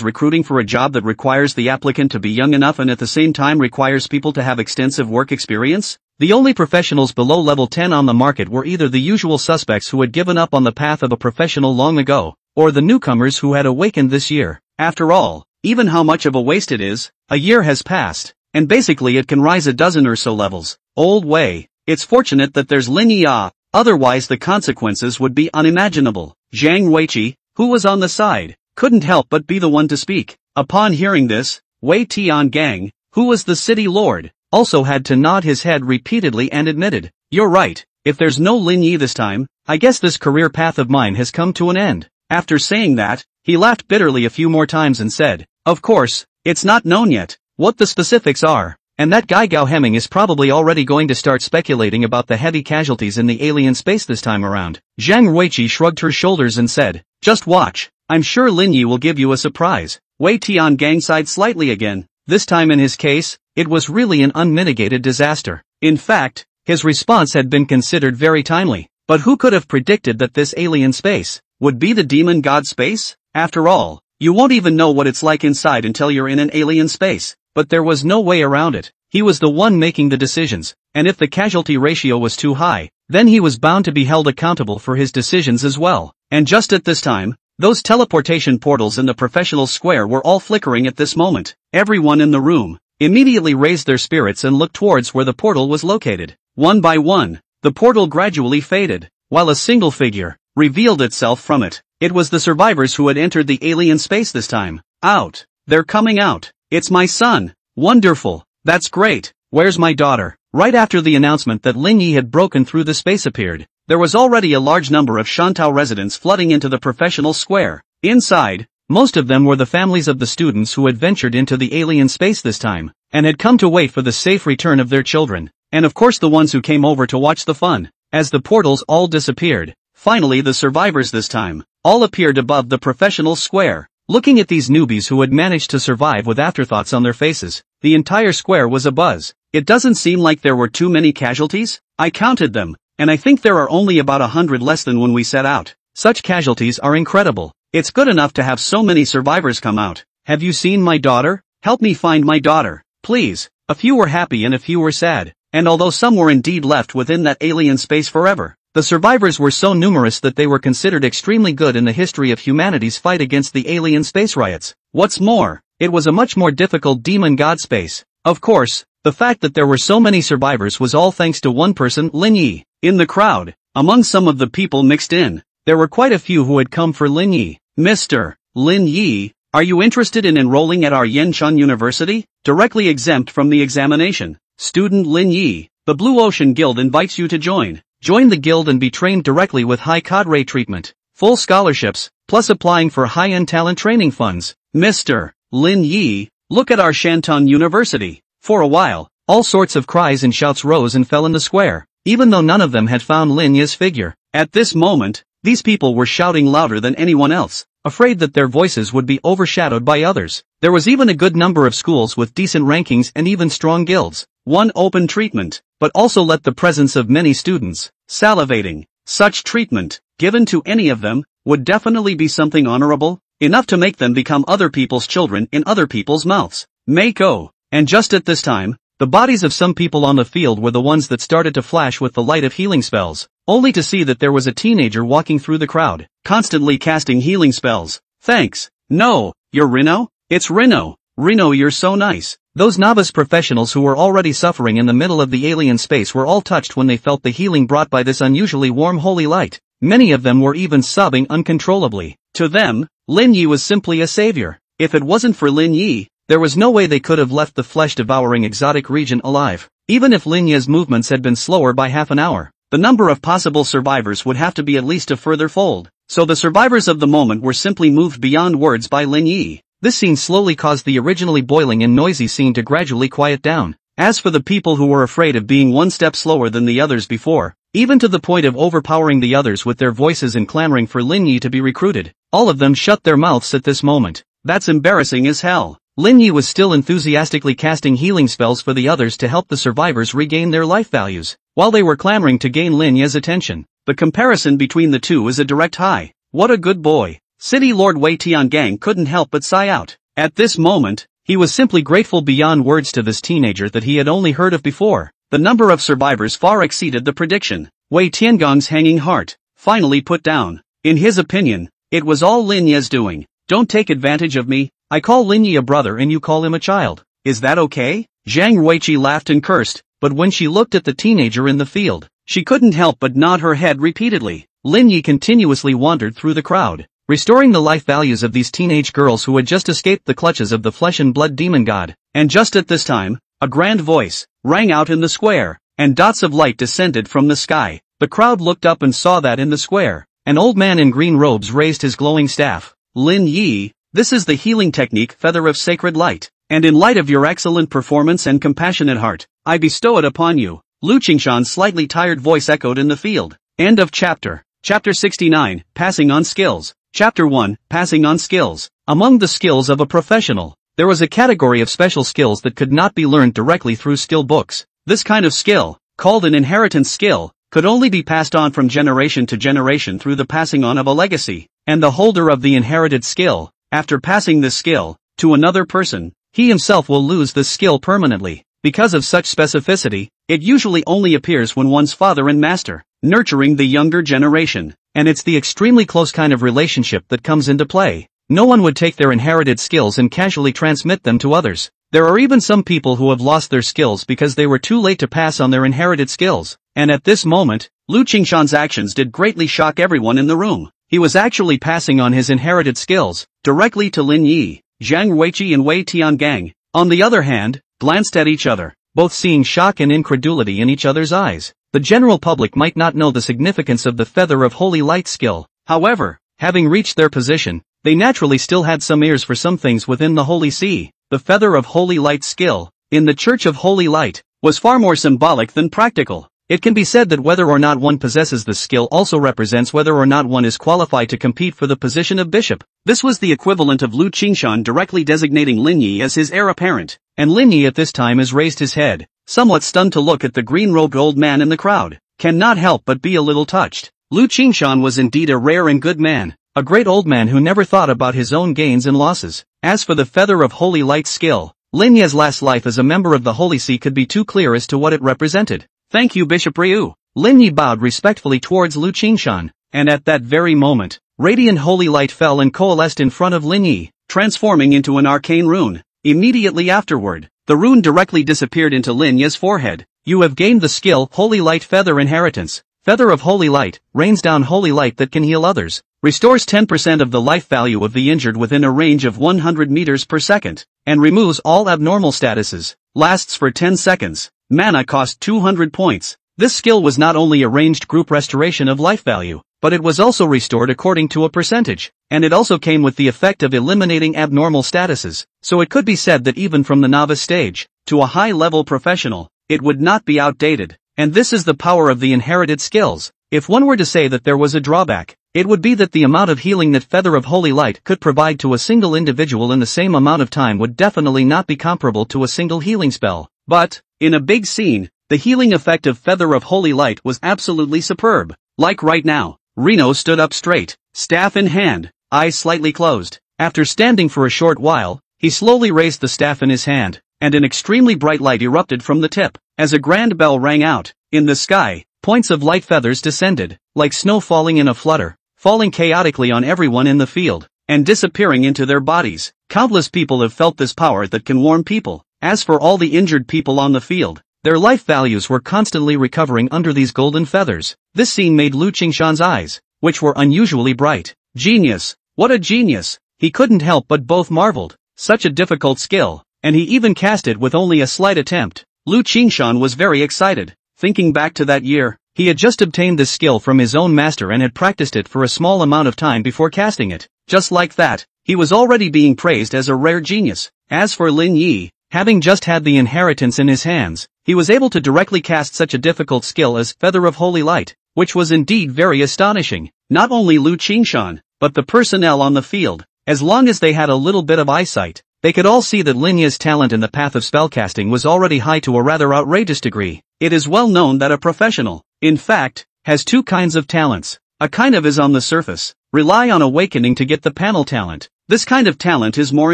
recruiting for a job that requires the applicant to be young enough and at the same time requires people to have extensive work experience? The only professionals below level 10 on the market were either the usual suspects who had given up on the path of a professional long ago, or the newcomers who had awakened this year. After all, even how much of a waste it is, a year has passed, and basically it can rise a dozen or so levels. Old Wei, it's fortunate that there's Lin Yi, otherwise the consequences would be unimaginable. Zhang Weiqi, who was on the side, couldn't help but be the one to speak. Upon hearing this, Wei Tiangang, who was the city lord, also had to nod his head repeatedly and admitted, "You're right, if there's no Lin Yi this time, I guess this career path of mine has come to an end." After saying that, he laughed bitterly a few more times and said, "Of course, it's not known yet what the specifics are, and that guy Gao Heming is probably already going to start speculating about the heavy casualties in the alien space this time around." Zhang Weiqi shrugged her shoulders and said, "Just watch, I'm sure Lin Yi will give you a surprise." Wei Tiangang sighed slightly again. This time in his case, it was really an unmitigated disaster. In fact, his response had been considered very timely. But who could have predicted that this alien space would be the demon god space? After all, you won't even know what it's like inside until you're in an alien space. But there was no way around it. He was the one making the decisions, and if the casualty ratio was too high, then he was bound to be held accountable for his decisions as well. And just at this time, Those teleportation portals in the professional square were all flickering at this moment. Everyone in the room immediately raised their spirits and looked towards where the portal was located. One by one, the portal gradually faded, while a single figure revealed itself from it. It was the survivors who had entered the alien space this time. Out. They're coming out. It's my son. Wonderful. That's great. Where's my daughter? Right after the announcement that Lin Yi had broken through the space appeared, there was already a large number of Shantou residents flooding into the professional square. Inside, most of them were the families of the students who had ventured into the alien space this time, and had come to wait for the safe return of their children, and of course the ones who came over to watch the fun. As the portals all disappeared, finally the survivors this time all appeared above the professional square. Looking at these newbies who had managed to survive with afterthoughts on their faces, the entire square was abuzz. It doesn't seem like there were too many casualties. I counted them, and I think there are only about 100 less than when we set out. Such casualties are incredible. It's good enough to have so many survivors come out. Have you seen my daughter? Help me find my daughter, please. A few were happy and a few were sad, and although some were indeed left within that alien space forever, the survivors were so numerous that they were considered extremely good in the history of humanity's fight against the alien space riots. What's more, it was a much more difficult demon god space. Of course, the fact that there were so many survivors was all thanks to one person, Lin Yi. In the crowd, among some of the people mixed in, there were quite a few who had come for Lin Yi. Mr. Lin Yi, are you interested in enrolling at our Yenchun University? Directly exempt from the examination. Student Lin Yi, the Blue Ocean Guild invites you to join. Join the guild and be trained directly with high cadre treatment, full scholarships, plus applying for high-end talent training funds. Mr. Lin Yi, look at our Shantung University. For a while, all sorts of cries and shouts rose and fell in the square, even though none of them had found Lin Yi's figure. At this moment, these people were shouting louder than anyone else, afraid that their voices would be overshadowed by others. There was even a good number of schools with decent rankings and even strong guilds. One open treatment, but also let the presence of many students salivating. Such treatment, given to any of them, would definitely be something honorable, enough to make them become other people's children in other people's mouths. Mako. And just at this time, the bodies of some people on the field were the ones that started to flash with the light of healing spells, only to see that there was a teenager walking through the crowd, constantly casting healing spells. Thanks. No, you're Rino? It's Rino. Rino, you're so nice. Those novice professionals who were already suffering in the middle of the alien space were all touched when they felt the healing brought by this unusually warm holy light. Many of them were even sobbing uncontrollably. To them, Lin Yi was simply a savior. If it wasn't for Lin Yi, there was no way they could have left the flesh-devouring exotic region alive. Even if Lin Yi's movements had been slower by half an hour, the number of possible survivors would have to be at least a further fold. So the survivors of the moment were simply moved beyond words by Lin Yi. This scene slowly caused the originally boiling and noisy scene to gradually quiet down. As for the people who were afraid of being one step slower than the others before, even to the point of overpowering the others with their voices and clamoring for Lin Yi to be recruited, all of them shut their mouths at this moment. That's embarrassing as hell. Lin Yi was still enthusiastically casting healing spells for the others to help the survivors regain their life values, while they were clamoring to gain Lin Yi's attention. The comparison between the two is a direct high. What a good boy. City Lord Wei Tiangang couldn't help but sigh out. At this moment, he was simply grateful beyond words to this teenager that he had only heard of before. The number of survivors far exceeded the prediction. Wei Tiangong's hanging heart finally put down. In his opinion, it was all Lin Yi's doing. Don't take advantage of me. I call Lin Yi a brother and you call him a child. Is that okay? Zhang Ruiqi laughed and cursed, but when she looked at the teenager in the field, she couldn't help but nod her head repeatedly. Lin Yi continuously wandered through the crowd, restoring the life values of these teenage girls who had just escaped the clutches of the flesh and blood demon god. And just at this time, a grand voice rang out in the square, and dots of light descended from the sky. The crowd looked up and saw that in the square, an old man in green robes raised his glowing staff. Lin Yi, this is the healing technique Feather of Sacred Light, and in light of your excellent performance and compassionate heart, I bestow it upon you. Lu Qingshan's slightly tired voice echoed in the field. End of chapter. Chapter 69, Passing on Skills. Chapter 1, Passing on Skills. Among the skills of a professional, there was a category of special skills that could not be learned directly through skill books. This kind of skill, called an inheritance skill, could only be passed on from generation to generation through the passing on of a legacy, and the holder of the inherited skill, after passing this skill to another person, he himself will lose this skill permanently. Because of such specificity, it usually only appears when one's father and master, nurturing the younger generation, and it's the extremely close kind of relationship that comes into play. No one would take their inherited skills and casually transmit them to others. There are even some people who have lost their skills because they were too late to pass on their inherited skills. And at this moment, Lu Qingshan's actions did greatly shock everyone in the room. He was actually passing on his inherited skills directly to Lin Yi. Zhang Ruiqi and Wei Tiangang, on the other hand, glanced at each other, both seeing shock and incredulity in each other's eyes. The general public might not know the significance of the Feather of Holy Light skill. However, having reached their position, they naturally still had some ears for some things within the Holy See. The Feather of Holy Light skill, in the Church of Holy Light, was far more symbolic than practical. It can be said that whether or not one possesses this skill also represents whether or not one is qualified to compete for the position of bishop. This was the equivalent of Lu Qingshan directly designating Lin Yi as his heir apparent, and Lin Yi at this time has raised his head, somewhat stunned to look at the green-robed old man in the crowd, cannot help but be a little touched. Lu Qingshan was indeed a rare and good man, a great old man who never thought about his own gains and losses. As for the Feather of Holy Light skill, Lin Yi's last life as a member of the Holy See could be too clear as to what it represented. Thank you, Bishop Ryu. Lin Yi bowed respectfully towards Lu Qingshan, and at that very moment, radiant holy light fell and coalesced in front of Lin Yi, transforming into an arcane rune. Immediately afterward, the rune directly disappeared into Lin Yi's forehead. You have gained the skill Holy Light Feather Inheritance. Feather of Holy Light, rains down holy light that can heal others, restores 10% of the life value of the injured within a range of 100 meters per second, and removes all abnormal statuses, lasts for 10 seconds. Mana cost 200 points. This skill was not only a ranged group restoration of life value, but it was also restored according to a percentage, and it also came with the effect of eliminating abnormal statuses, so it could be said that even from the novice stage, to a high-level professional, it would not be outdated. And this is the power of the inherited skills. If one were to say that there was a drawback, it would be that the amount of healing that Feather of Holy Light could provide to a single individual in the same amount of time would definitely not be comparable to a single healing spell. But, in a big scene, the healing effect of Feather of Holy Light was absolutely superb. Like right now, Reno stood up straight, staff in hand, eyes slightly closed. After standing for a short while, he slowly raised the staff in his hand, and an extremely bright light erupted from the tip. As a grand bell rang out, in the sky, points of light feathers descended, like snow falling in a flutter, falling chaotically on everyone in the field, and disappearing into their bodies. Countless people have felt this power that can warm people. As for all the injured people on the field, their life values were constantly recovering under these golden feathers. This scene made Lu Qingshan's eyes, which were unusually bright. Genius! What a genius! He couldn't help but both marveled. Such a difficult skill, and he even cast it with only a slight attempt. Lu Qingshan was very excited. Thinking back to that year, he had just obtained this skill from his own master and had practiced it for a small amount of time before casting it. Just like that, he was already being praised as a rare genius. As for Lin Yi, having just had the inheritance in his hands, he was able to directly cast such a difficult skill as Feather of Holy Light, which was indeed very astonishing. Not only Lu Qingshan, but the personnel on the field, as long as they had a little bit of eyesight, they could all see that Lin Yi's talent in the path of spellcasting was already high to a rather outrageous degree. It is well known that a professional, in fact, has two kinds of talents. A kind of is on the surface, rely on awakening to get the panel talent. This kind of talent is more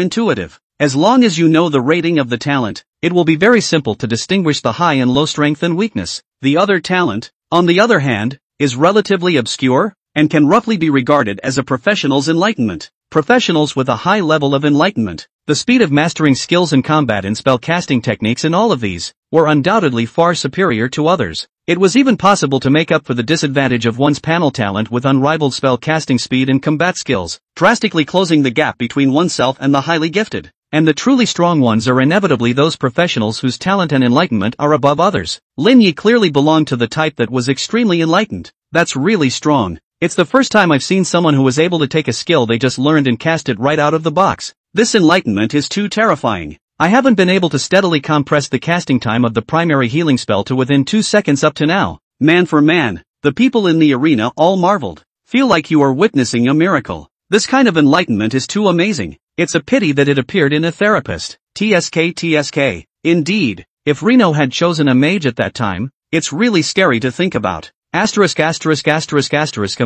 intuitive. As long as you know the rating of the talent, it will be very simple to distinguish the high and low strength and weakness. The other talent, on the other hand, is relatively obscure, and can roughly be regarded as a professional's enlightenment. Professionals with a high level of enlightenment, the speed of mastering skills in combat and spellcasting techniques in all of these, were undoubtedly far superior to others. It was even possible to make up for the disadvantage of one's panel talent with unrivaled spellcasting speed and combat skills, drastically closing the gap between oneself and the highly gifted. And the truly strong ones are inevitably those professionals whose talent and enlightenment are above others. Lin Yi clearly belonged to the type that was extremely enlightened. That's really strong. It's the first time I've seen someone who was able to take a skill they just learned and cast it right out of the box. This enlightenment is too terrifying. I haven't been able to steadily compress the casting time of the primary healing spell to within 2 seconds up to now. Man for man, the people in the arena all marveled. Feel like you are witnessing a miracle. This kind of enlightenment is too amazing. It's a pity that it appeared in a therapist. TSK. Indeed, if Reno had chosen a mage at that time, it's really scary to think about. A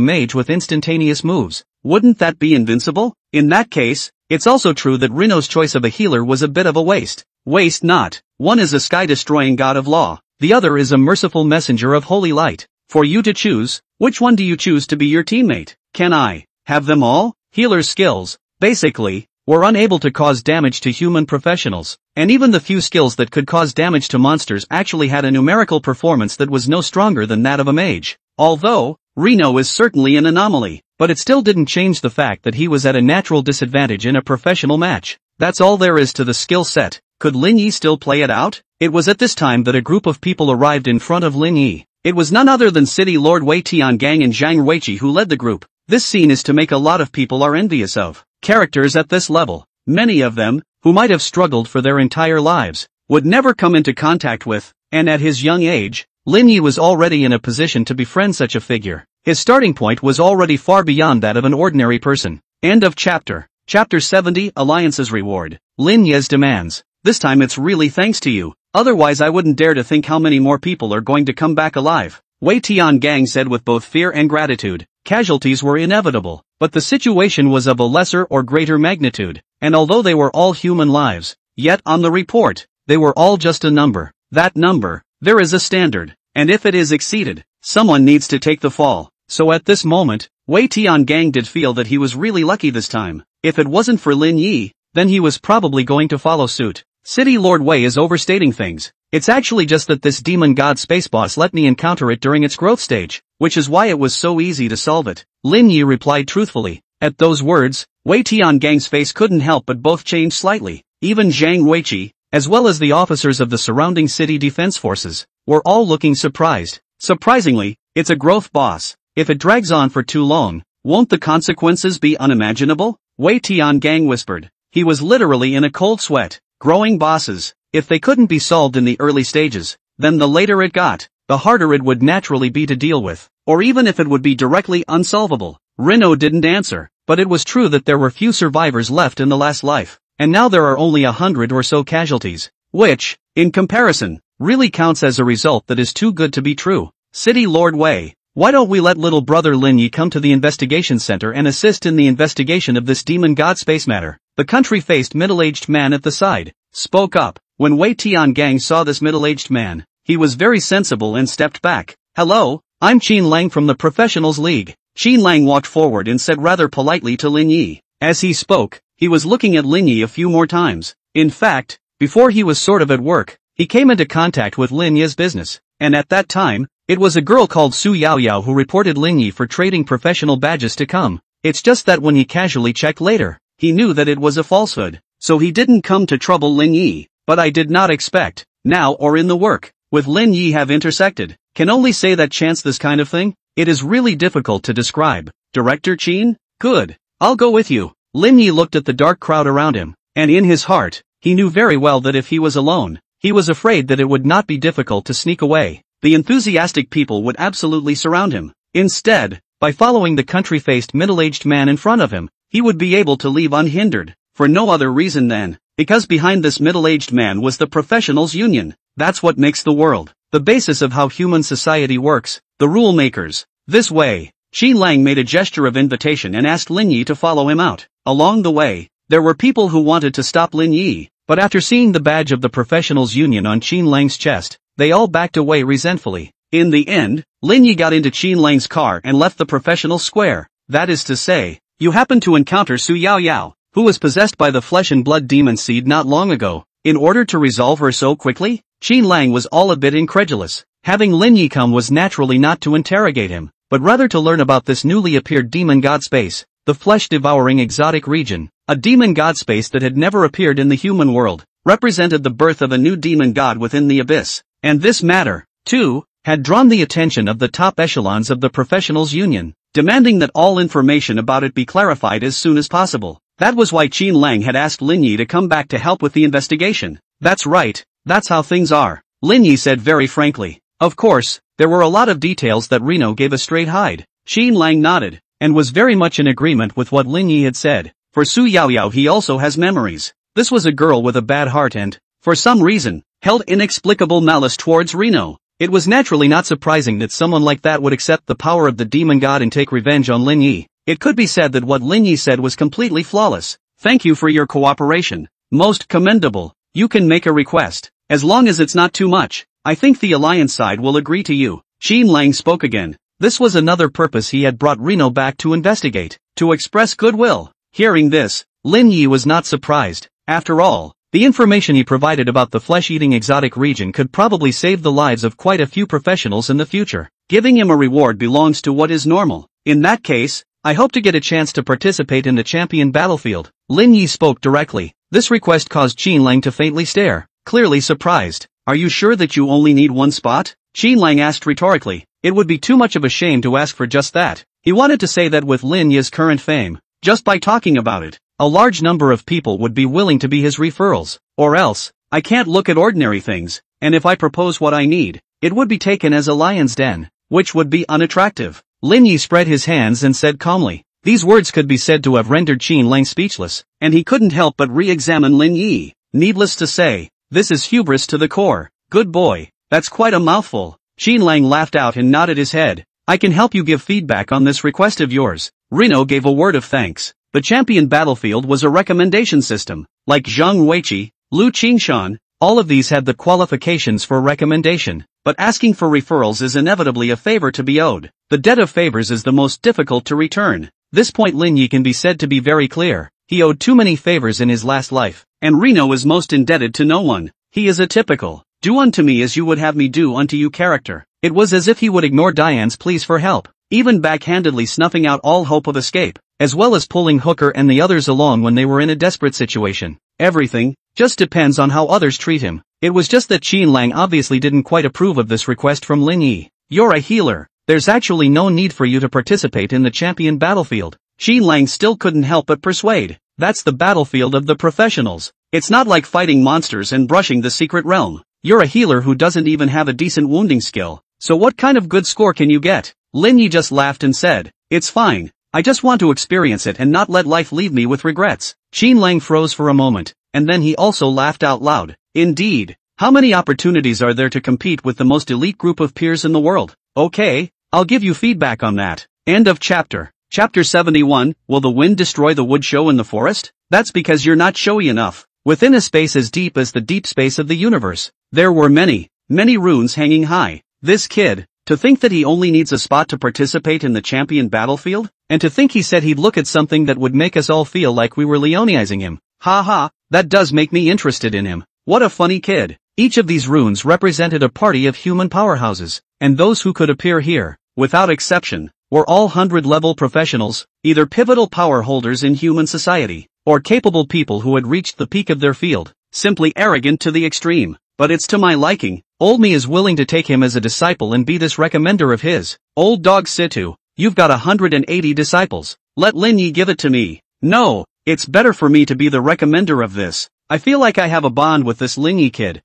mage with instantaneous moves. Wouldn't that be invincible? In that case, it's also true that Reno's choice of a healer was a bit of a waste. Waste not. One is a sky-destroying god of law. The other is a merciful messenger of holy light. For you to choose, which one do you choose to be your teammate? Can I have them all? Healer's skills, basically, were unable to cause damage to human professionals, and even the few skills that could cause damage to monsters actually had a numerical performance that was no stronger than that of a mage. Although, Reno is certainly an anomaly, but it still didn't change the fact that he was at a natural disadvantage in a professional match. That's all there is to the skill set. Could Lin Yi still play it out? It was at this time that a group of people arrived in front of Lin Yi. It was none other than City Lord Wei Tiangang and Zhang Ruiqi who led the group. This scene is to make a lot of people are envious of characters at this level. Many of them, who might have struggled for their entire lives, would never come into contact with, and at his young age, Lin Yi was already in a position to befriend such a figure. His starting point was already far beyond that of an ordinary person. End of chapter. Chapter 70, Alliance's Reward. Lin Yi's demands. This time it's really thanks to you, otherwise I wouldn't dare to think how many more people are going to come back alive. Wei Tiangang said with both fear and gratitude. Casualties were inevitable, but the situation was of a lesser or greater magnitude, and although they were all human lives, yet on the report, they were all just a number. That number, there is a standard, and if it is exceeded, someone needs to take the fall. So at this moment, Wei Tiangang did feel that he was really lucky this time. If it wasn't for Lin Yi, then he was probably going to follow suit. City Lord Wei is overstating things. It's actually just that this demon god space boss let me encounter it during its growth stage, which is why it was so easy to solve it. Lin Yi replied truthfully. At those words, Wei Tiangang's face couldn't help but both change slightly. Even Zhang Ruiqi, as well as the officers of the surrounding city defense forces, were all looking surprised. Surprisingly, it's a growth boss. If it drags on for too long, won't the consequences be unimaginable? Wei Tiangang whispered. He was literally in a cold sweat. Growing bosses, if they couldn't be solved in the early stages, then the later it got, the harder it would naturally be to deal with, or even if it would be directly unsolvable. Reno didn't answer, but it was true that there were few survivors left in the last life, and now there are only 100 or so casualties, which, in comparison, really counts as a result that is too good to be true. City Lord Wei, why don't we let little brother Lin Yi come to the investigation center and assist in the investigation of this demon god space matter? The country-faced middle-aged man at the side spoke up. When Wei Tiangang saw this middle-aged man, he was very sensible and stepped back. Hello, I'm Qin Lang from the Professionals League. Qin Lang walked forward and said rather politely to Lin Yi. As he spoke, he was looking at Lin Yi a few more times. In fact, before he was sort of at work, he came into contact with Lin Yi's business, and at that time, it was a girl called Su Yaoyao who reported Lin Yi for trading professional badges to come. It's just that when he casually checked later, he knew that it was a falsehood, so he didn't come to trouble Lin Yi. But I did not expect, now or in the work, with Lin Yi have intersected. Can only say that chance this kind of thing? It is really difficult to describe. Director Qin? Good. I'll go with you. Lin Yi looked at the dark crowd around him, and in his heart, he knew very well that if he was alone, he was afraid that it would not be difficult to sneak away. The enthusiastic people would absolutely surround him. Instead, by following the country-faced middle-aged man in front of him, he would be able to leave unhindered, for no other reason than because behind this middle-aged man was the Professionals Union. That's what makes the world, the basis of how human society works, the rule makers. This way, Qin Lang made a gesture of invitation and asked Lin Yi to follow him out. Along the way, there were people who wanted to stop Lin Yi, but after seeing the badge of the Professionals Union on Qin Lang's chest, they all backed away resentfully. In the end, Lin Yi got into Qin Lang's car and left the professional square. That is to say, you happened to encounter Su Yaoyao, who was possessed by the flesh and blood demon seed not long ago, in order to resolve her so quickly? Qin Lang was all a bit incredulous. Having Lin Yi come was naturally not to interrogate him, but rather to learn about this newly appeared demon god space, the flesh-devouring exotic region. A demon god space that had never appeared in the human world, represented the birth of a new demon god within the abyss, and this matter, too, had drawn the attention of the top echelons of the Professionals Union, demanding that all information about it be clarified as soon as possible. That was why Qin Lang had asked Lin Yi to come back to help with the investigation. That's right, that's how things are, Lin Yi said very frankly. Of course, there were a lot of details that Reno gave a straight hide. Qin Lang nodded, and was very much in agreement with what Lin Yi had said. For Su Yaoyao he also has memories. This was a girl with a bad heart and, for some reason, held inexplicable malice towards Reno. It was naturally not surprising that someone like that would accept the power of the demon god and take revenge on Lin Yi. It could be said that what Lin Yi said was completely flawless. Thank you for your cooperation. Most commendable. You can make a request. As long as it's not too much, I think the Alliance side will agree to you. Qin Lang spoke again. This was another purpose he had brought Reno back to investigate, to express goodwill. Hearing this, Lin Yi was not surprised. After all, the information he provided about the flesh-eating exotic region could probably save the lives of quite a few professionals in the future. Giving him a reward belongs to what is normal. In that case, I hope to get a chance to participate in the champion battlefield. Lin Yi spoke directly. This request caused Qin Lang to faintly stare, clearly surprised. Are you sure that you only need one spot? Qin Lang asked rhetorically. It would be too much of a shame to ask for just that. He wanted to say that with Lin Yi's current fame, just by talking about it, a large number of people would be willing to be his referrals. Or else, I can't look at ordinary things, and if I propose what I need, it would be taken as a lion's den, which would be unattractive. Lin Yi spread his hands and said calmly. These words could be said to have rendered Qin Lang speechless, and he couldn't help but re-examine Lin Yi. Needless to say, this is hubris to the core. Good boy, that's quite a mouthful. Qin Lang laughed out and nodded his head. I can help you give feedback on this request of yours. Reno gave a word of thanks. The champion battlefield was a recommendation system. Like Zhang Weiqi, Lu Qingshan, all of these had the qualifications for recommendation. But asking for referrals is inevitably a favor to be owed. The debt of favors is the most difficult to return. This point Lin Yi can be said to be very clear. He owed too many favors in his last life, and Reno is most indebted to no one. He is a typical, do unto me as you would have me do unto you character. It was as if he would ignore Diane's pleas for help, even backhandedly snuffing out all hope of escape, as well as pulling Hooker and the others along when they were in a desperate situation. Everything just depends on how others treat him. It was just that Qin Lang obviously didn't quite approve of this request from Lin Yi. You're a healer. There's actually no need for you to participate in the champion battlefield. Qin Lang still couldn't help but persuade. That's the battlefield of the professionals. It's not like fighting monsters and brushing the secret realm. You're a healer who doesn't even have a decent wounding skill. So what kind of good score can you get? Lin Yi just laughed and said, it's fine. I just want to experience it and not let life leave me with regrets. Qin Lang froze for a moment, and then he also laughed out loud. Indeed. How many opportunities are there to compete with the most elite group of peers in the world? Okay, I'll give you feedback on that. End of chapter. Chapter 71, Will the wind destroy the wood show in the forest? That's because you're not showy enough. Within a space as deep as the deep space of the universe, there were many runes hanging high. This kid, to think that he only needs a spot to participate in the champion battlefield? And to think he said he'd look at something that would make us all feel like we were Leonizing him. Ha ha, that does make me interested in him. What a funny kid. Each of these runes represented a party of human powerhouses, and those who could appear here, without exception, were all 100-level professionals, either pivotal power holders in human society, or capable people who had reached the peak of their field, simply arrogant to the extreme. But it's to my liking. Old me is willing to take him as a disciple and be this recommender of his. Old dog Situ, you've got 180 disciples. Let Lin Yi give it to me. No, it's better for me to be the recommender of this. I feel like I have a bond with this Lin Yi kid.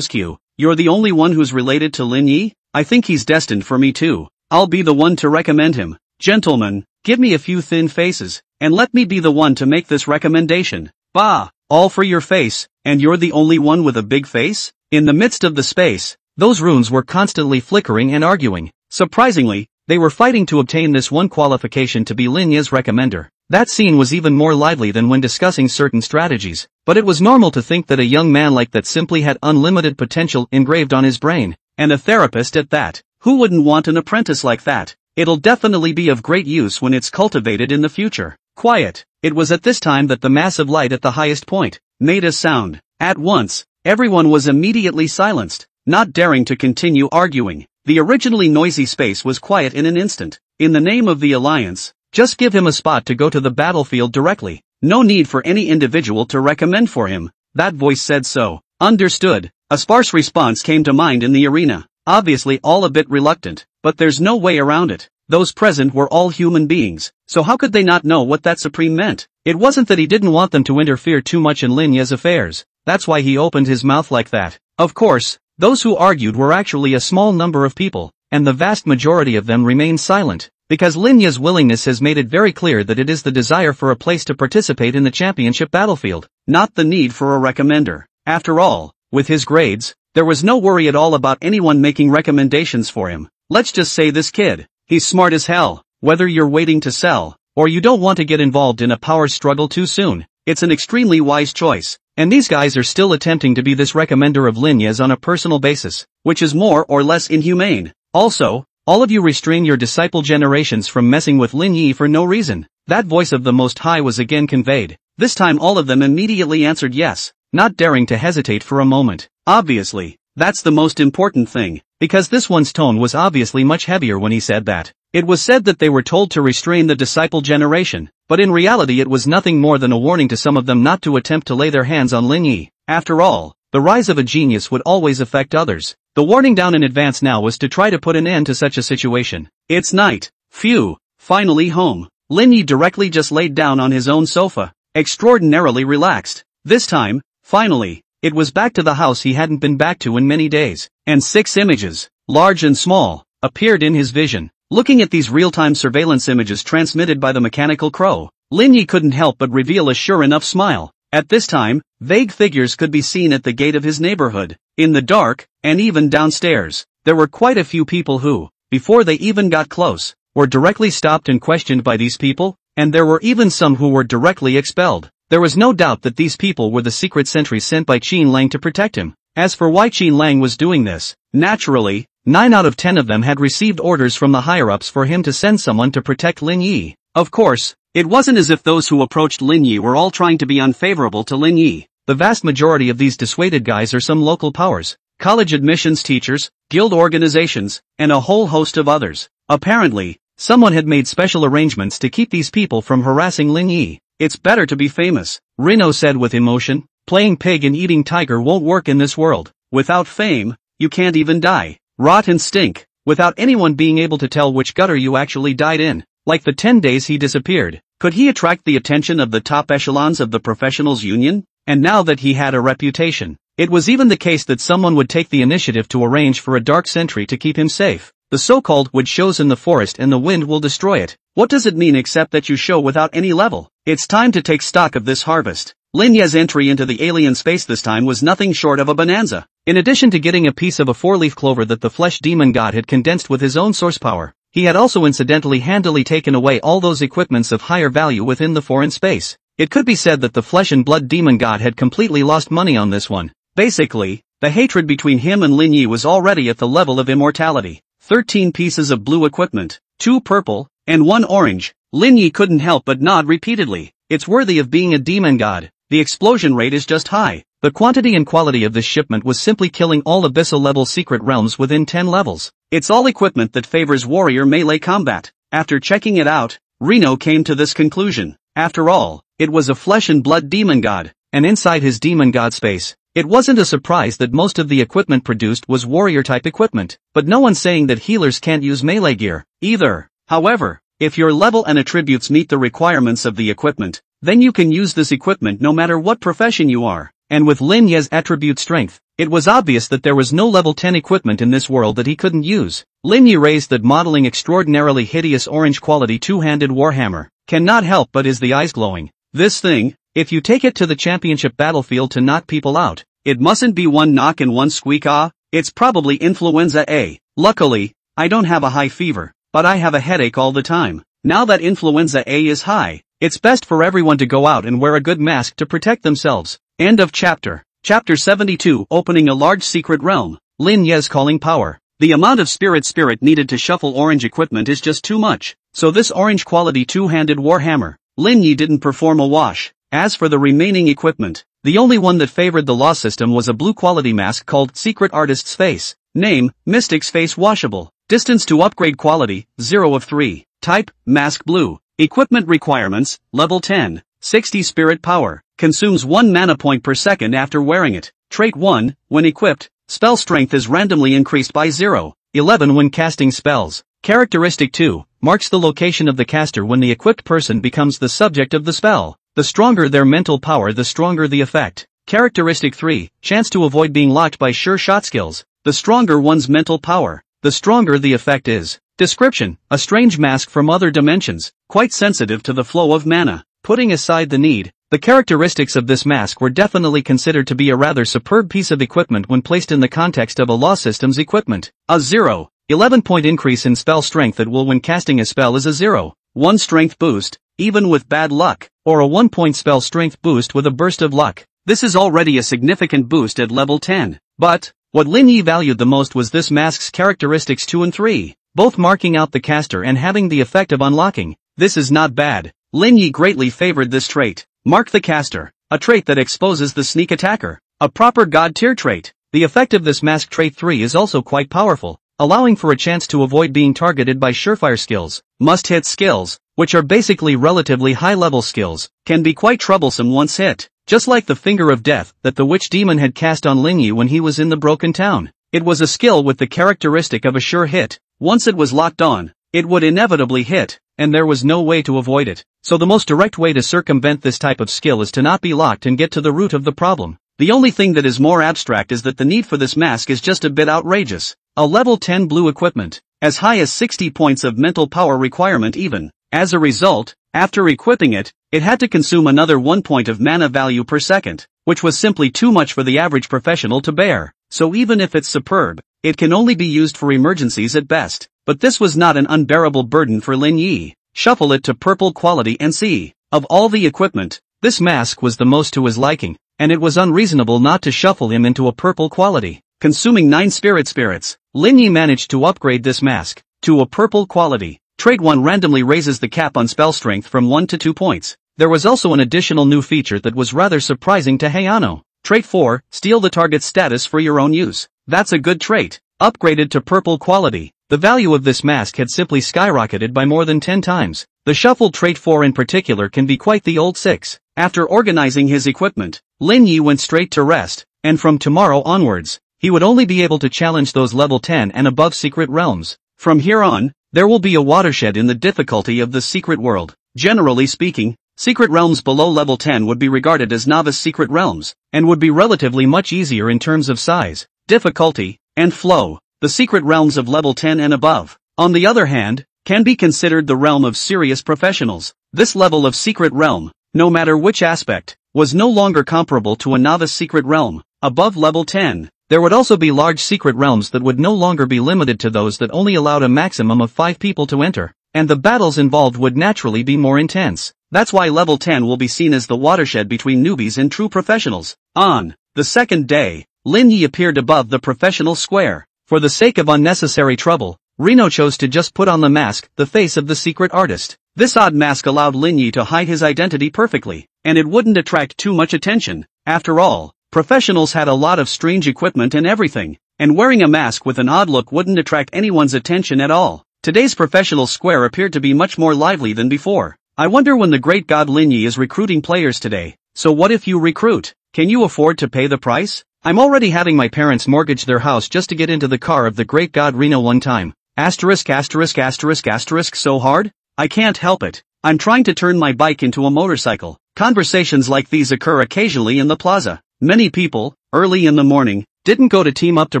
Q. You're the only one who's related to Lin Yi? I think he's destined for me too. I'll be the one to recommend him. Gentlemen, give me a few thin faces, and let me be the one to make this recommendation. Bah, all for your face, and you're the only one with a big face? In the midst of the space, those runes were constantly flickering and arguing. Surprisingly, they were fighting to obtain this one qualification to be Lin Yi's recommender. That scene was even more lively than when discussing certain strategies, but it was normal to think that a young man like that simply had unlimited potential engraved on his brain, and a therapist at that. Who wouldn't want an apprentice like that? It'll definitely be of great use when it's cultivated in the future. Quiet. It was at this time that the massive light at the highest point made a sound. At once, everyone was immediately silenced, not daring to continue arguing. The originally noisy space was quiet in an instant. In the name of the Alliance, just give him a spot to go to the battlefield directly. No need for any individual to recommend for him. That voice said so. Understood. A sparse response came to mind in the arena. Obviously all a bit reluctant, but there's no way around it. Those present were all human beings, so how could they not know what that supreme meant? It wasn't that he didn't want them to interfere too much in Lin Yi's affairs. That's why he opened his mouth like that. Of course, those who argued were actually a small number of people, and the vast majority of them remained silent, because Lin Yi's willingness has made it very clear that it is the desire for a place to participate in the championship battlefield, not the need for a recommender. After all, with his grades, there was no worry at all about anyone making recommendations for him. Let's just say this kid, he's smart as hell. Whether you're waiting to sell, or you don't want to get involved in a power struggle too soon, it's an extremely wise choice. And these guys are still attempting to be this recommender of Lin Ye's on a personal basis, which is more or less inhumane. Also, all of you restrain your disciple generations from messing with Lin Yi for no reason. That voice of the Most High was again conveyed. This time all of them immediately answered yes, not daring to hesitate for a moment. Obviously, that's the most important thing, because this one's tone was obviously much heavier when he said that. It was said that they were told to restrain the disciple generation, but in reality it was nothing more than a warning to some of them not to attempt to lay their hands on Lin Yi. After all, the rise of a genius would always affect others. The warning down in advance now was to try to put an end to such a situation. It's night. Phew, finally home. Lin Yi directly just laid down on his own sofa, extraordinarily relaxed. This time, finally, it was back to the house he hadn't been back to in many days, and 6 images, large and small, appeared in his vision. Looking at these real-time surveillance images transmitted by the mechanical crow, Lin Yi couldn't help but reveal a sure-enough smile. At this time, vague figures could be seen at the gate of his neighborhood, in the dark, and even downstairs. There were quite a few people who, before they even got close, were directly stopped and questioned by these people, and there were even some who were directly expelled. There was no doubt that these people were the secret sentries sent by Qin Lang to protect him. As for why Qin Lang was doing this, naturally, 9 out of 10 of them had received orders from the higher-ups for him to send someone to protect Lin Yi. Of course, it wasn't as if those who approached Lin Yi were all trying to be unfavorable to Lin Yi. The vast majority of these dissuaded guys are some local powers, college admissions teachers, guild organizations, and a whole host of others. Apparently, someone had made special arrangements to keep these people from harassing Lin Yi. It's better to be famous, Reno said with emotion. Playing pig and eating tiger won't work in this world. Without fame, you can't even die. Rot and stink, without anyone being able to tell which gutter you actually died in. Like the 10 days he disappeared, could he attract the attention of the top echelons of the professionals union? And now that he had a reputation, it was even the case that someone would take the initiative to arrange for a dark sentry to keep him safe. The so-called wood shows in the forest and the wind will destroy it. What does it mean except that you show without any level? It's time to take stock of this harvest. Lin Ye's entry into the alien space this time was nothing short of a bonanza. In addition to getting a piece of a 4-leaf clover that the flesh demon god had condensed with his own source power, he had also incidentally handily taken away all those equipments of higher value within the foreign space. It could be said that the flesh and blood demon god had completely lost money on this one. Basically, the hatred between him and Lin Yi was already at the level of immortality. 13 pieces of blue equipment, 2 purple, and 1 orange. Lin Yi couldn't help but nod repeatedly. It's worthy of being a demon god. The explosion rate is just high. The quantity and quality of this shipment was simply killing all abyssal-level secret realms within 10 levels. It's all equipment that favors warrior melee combat. After checking it out, Reno came to this conclusion. After all, it was a flesh and blood demon god, and inside his demon god space, it wasn't a surprise that most of the equipment produced was warrior-type equipment, but no one's saying that healers can't use melee gear, either. However, if your level and attributes meet the requirements of the equipment, then you can use this equipment no matter what profession you are. And with Lin Ye's attribute strength, it was obvious that there was no level 10 equipment in this world that he couldn't use. Lin Ye raised that modeling extraordinarily hideous orange quality 2-handed warhammer, cannot help but is the eyes glowing. This thing, if you take it to the championship battlefield to knock people out, it mustn't be 1 knock and 1 squeak it's probably influenza A. Luckily, I don't have a high fever, but I have a headache all the time. Now that influenza A is high, it's best for everyone to go out and wear a good mask to protect themselves. End of chapter. Chapter 72. Opening a large secret realm. Lin Ye's calling power. The amount of spirit needed to shuffle orange equipment is just too much, so this orange quality 2-handed warhammer, Lin Yi didn't perform a wash. As for the remaining equipment, the only one that favored the law system was a blue quality mask called Secret Artist's Face. Name, Mystic's Face Washable. Distance to upgrade quality, 0 of 3. Type, Mask Blue. Equipment requirements, level 10. 60 spirit power. Consumes 1 mana point per second after wearing it. Trait 1, when equipped, spell strength is randomly increased by 0.11 when casting spells. Characteristic 2, marks the location of the caster when the equipped person becomes the subject of the spell. The stronger their mental power, the stronger the effect. Characteristic 3, chance to avoid being locked by sure shot skills. The stronger one's mental power, the stronger the effect is. Description, a strange mask from other dimensions, quite sensitive to the flow of mana. Putting aside the need, the characteristics of this mask were definitely considered to be a rather superb piece of equipment when placed in the context of a law system's equipment. A 0.11 point increase in spell strength at will when casting a spell is a 0.1 strength boost, even with bad luck. or a 1-point spell strength boost with a burst of luck. This is already a significant boost at level 10. But what Lin Yi valued the most was this mask's characteristics 2 and 3, both marking out the caster and having the effect of unlocking. This is not bad. Lin Yi greatly favored this trait. Mark the caster, a trait that exposes the sneak attacker, a proper god tier trait. The effect of this mask trait 3 is also quite powerful, allowing for a chance to avoid being targeted by surefire skills. Must-hit skills, which are basically relatively high-level skills, can be quite troublesome once hit, just like the Finger of Death that the Witch Demon had cast on Lin Yi when he was in the Broken Town. It was a skill with the characteristic of a sure hit. Once it was locked on, it would inevitably hit, and there was no way to avoid it. So the most direct way to circumvent this type of skill is to not be locked and get to the root of the problem. The only thing that is more abstract is that the need for this mask is just a bit outrageous. A level 10 blue equipment, as high as 60 points of mental power requirement even. As a result, after equipping it, it had to consume another 1 point of mana value per second, which was simply too much for the average professional to bear. So even if it's superb, it can only be used for emergencies at best. But this was not an unbearable burden for Lin Yi. Shuffle it to purple quality and see. Of all the equipment, this mask was the most to his liking, and it was unreasonable not to shuffle him into a purple quality. Consuming 9 spirits, Lin Yi managed to upgrade this mask to a purple quality. Trait 1 randomly raises the cap on spell strength from 1 to 2 points. There was also an additional new feature that was rather surprising to Hayano. Trait 4, steal the target's status for your own use. That's a good trait. Upgraded to purple quality, the value of this mask had simply skyrocketed by more than 10 times. The shuffled trait 4 in particular can be quite the old 6. After organizing his equipment, Lin Yi went straight to rest, and from tomorrow onwards, he would only be able to challenge those level 10 and above secret realms. From here on, there will be a watershed in the difficulty of the secret world. Generally speaking, secret realms below level 10 would be regarded as novice secret realms, and would be relatively much easier in terms of size, difficulty, and flow. The secret realms of level 10 and above, on the other hand, can be considered the realm of serious professionals. This level of secret realm, no matter which aspect, was no longer comparable to a novice secret realm. Above level 10, there would also be large secret realms that would no longer be limited to those that only allowed a maximum of 5 people to enter, and the battles involved would naturally be more intense. That's why level 10 will be seen as the watershed between newbies and true professionals. On the second day, Lin Yi appeared above the professional square. For the sake of unnecessary trouble, Reno chose to just put on the mask, the face of the secret artist. This odd mask allowed Lin Yi to hide his identity perfectly, and it wouldn't attract too much attention. After all, professionals had a lot of strange equipment and everything, and wearing a mask with an odd look wouldn't attract anyone's attention at all. Today's professional square appeared to be much more lively than before. I wonder when the great god Lin Yi is recruiting players today. So what if you recruit? Can you afford to pay the price? I'm already having my parents mortgage their house just to get into the car of the great god Reno one time. Asterisk asterisk asterisk asterisk so hard? I can't help it. I'm trying to turn my bike into a motorcycle. Conversations like these occur occasionally in the plaza. Many people, early in the morning, didn't go to team up to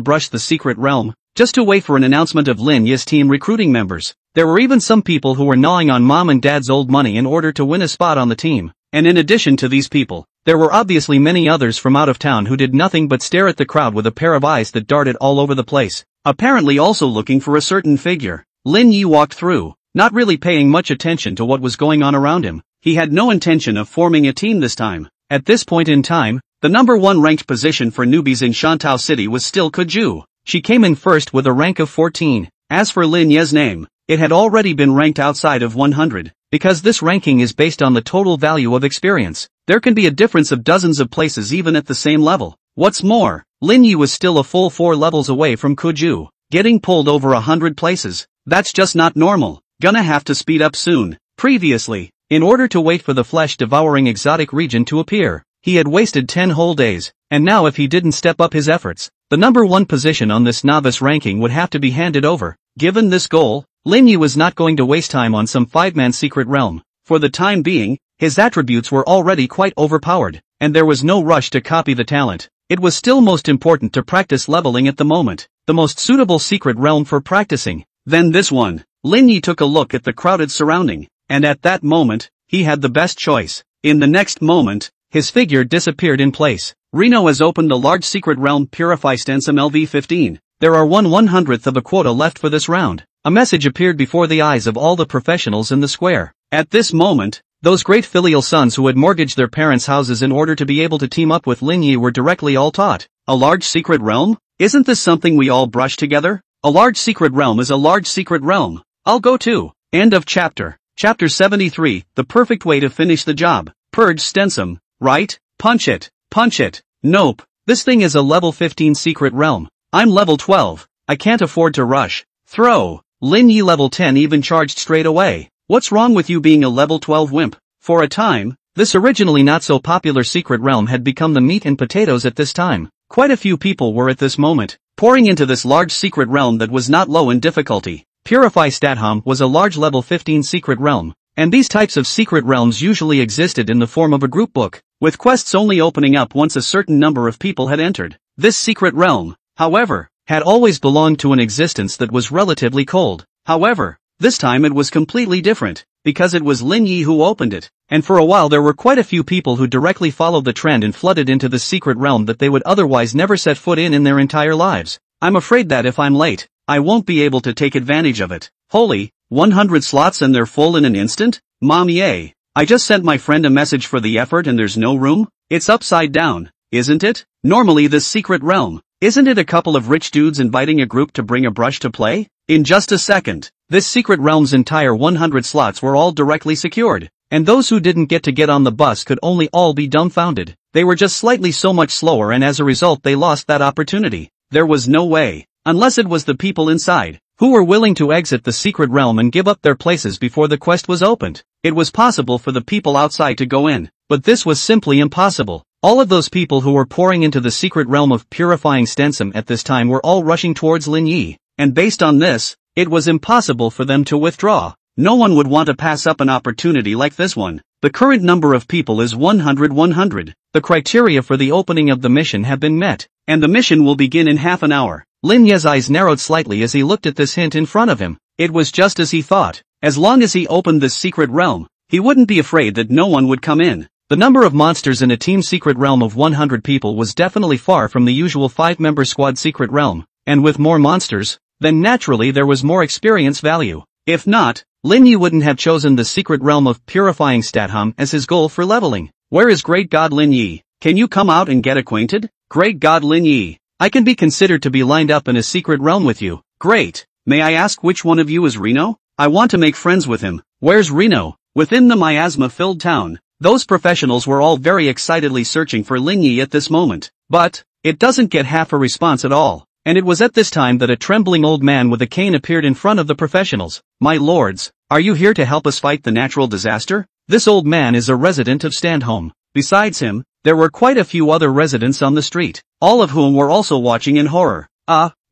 brush the secret realm, just to wait for an announcement of Lin Yi's team recruiting members. There were even some people who were gnawing on mom and dad's old money in order to win a spot on the team. And in addition to these people, there were obviously many others from out of town who did nothing but stare at the crowd with a pair of eyes that darted all over the place, apparently also looking for a certain figure. Lin Yi walked through, not really paying much attention to what was going on around him. He had no intention of forming a team this time. At this point in time, the number 1 ranked position for newbies in Shantou City was still Kuju. She came in first with a rank of 14. As for Lin Yi's name, it had already been ranked outside of 100. Because this ranking is based on the total value of experience, there can be a difference of dozens of places even at the same level. What's more, Lin Yi was still a full 4 levels away from Kuju, getting pulled over 100 places. That's just not normal. Gonna have to speed up soon. Previously, in order to wait for the flesh-devouring exotic region to appear, he had wasted 10 whole days, and now if he didn't step up his efforts, the number 1 position on this novice ranking would have to be handed over. Given this goal, Lin Yi was not going to waste time on some 5-man secret realm. For the time being, his attributes were already quite overpowered, and there was no rush to copy the talent. It was still most important to practice leveling at the moment, the most suitable secret realm for practicing. Then this one. Lin Yi took a look at the crowded surrounding, and at that moment, he had the best choice. In the next moment, his figure disappeared in place. Reno has opened the large secret realm Purify Stensum LV15. There are 1/100th of a quota left for this round. A message appeared before the eyes of all the professionals in the square. At this moment, Those great filial sons who had mortgaged their parents' houses in order to be able to team up with Lin Yi were directly all taught. A large secret realm? Isn't this something we all brush together? A large secret realm is a large secret realm. I'll go too. End of chapter. Chapter 73, the perfect way to finish the job. Purge Stensum, right? Punch it. Punch it. Nope. This thing is a level 15 secret realm. I'm level 12. I can't afford to rush. Throw. Lin Yi level 10 even charged straight away. What's wrong with you being a level 12 wimp? For a time, this originally not so popular secret realm had become the meat and potatoes at this time. Quite a few people were at this moment pouring into this large secret realm that was not low in difficulty. Purify Statham was a large level 15 secret realm, and these types of secret realms usually existed in the form of a group book, with quests only opening up once a certain number of people had entered. This secret realm, however, had always belonged to an existence that was relatively cold. However, this time it was completely different, because it was Lin Yi who opened it, and for a while there were quite a few people who directly followed the trend and flooded into the secret realm that they would otherwise never set foot in their entire lives. I'm afraid that if I'm late, I won't be able to take advantage of it. Holy, 100 slots and they're full in an instant? Mom yay. I just sent my friend a message for the effort and there's no room? It's upside down, isn't it? Normally this secret realm, isn't it a couple of rich dudes inviting a group to bring a brush to play? In just a second, this secret realm's entire 100 slots were all directly secured, and those who didn't get on the bus could only all be dumbfounded. They were just slightly so much slower and as a result they lost that opportunity. There was no way, unless it was the people inside, who were willing to exit the secret realm and give up their places before the quest was opened. It was possible for the people outside to go in, but this was simply impossible. All of those people who were pouring into the secret realm of Purifying Stensum at this time were all rushing towards Lin Yi, and based on this, it was impossible for them to withdraw. No one would want to pass up an opportunity like this one. The current number of people is 100. The criteria for the opening of the mission have been met, and the mission will begin in half an hour. Lin Yi's eyes narrowed slightly as he looked at this hint in front of him. It was just as he thought. As long as he opened this secret realm, he wouldn't be afraid that no one would come in. The number of monsters in a team secret realm of 100 people was definitely far from the usual 5-member squad secret realm, and with more monsters, then naturally there was more experience value. If not, Lin Yi wouldn't have chosen the secret realm of Purifying Statham as his goal for leveling. Where is Great God Lin Yi? Can you come out and get acquainted? Great God Lin Yi, I can be considered to be lined up in a secret realm with you. Great. May I ask which one of you is Reno? I want to make friends with him. Where's Reno? Within the miasma-filled town, those professionals were all very excitedly searching for Lin Yi at this moment. But it doesn't get half a response at all. And it was at this time that a trembling old man with a cane appeared in front of the professionals. My lords, are you here to help us fight the natural disaster? This old man is a resident of Standholm. Besides him, there were quite a few other residents on the street, all of whom were also watching in horror.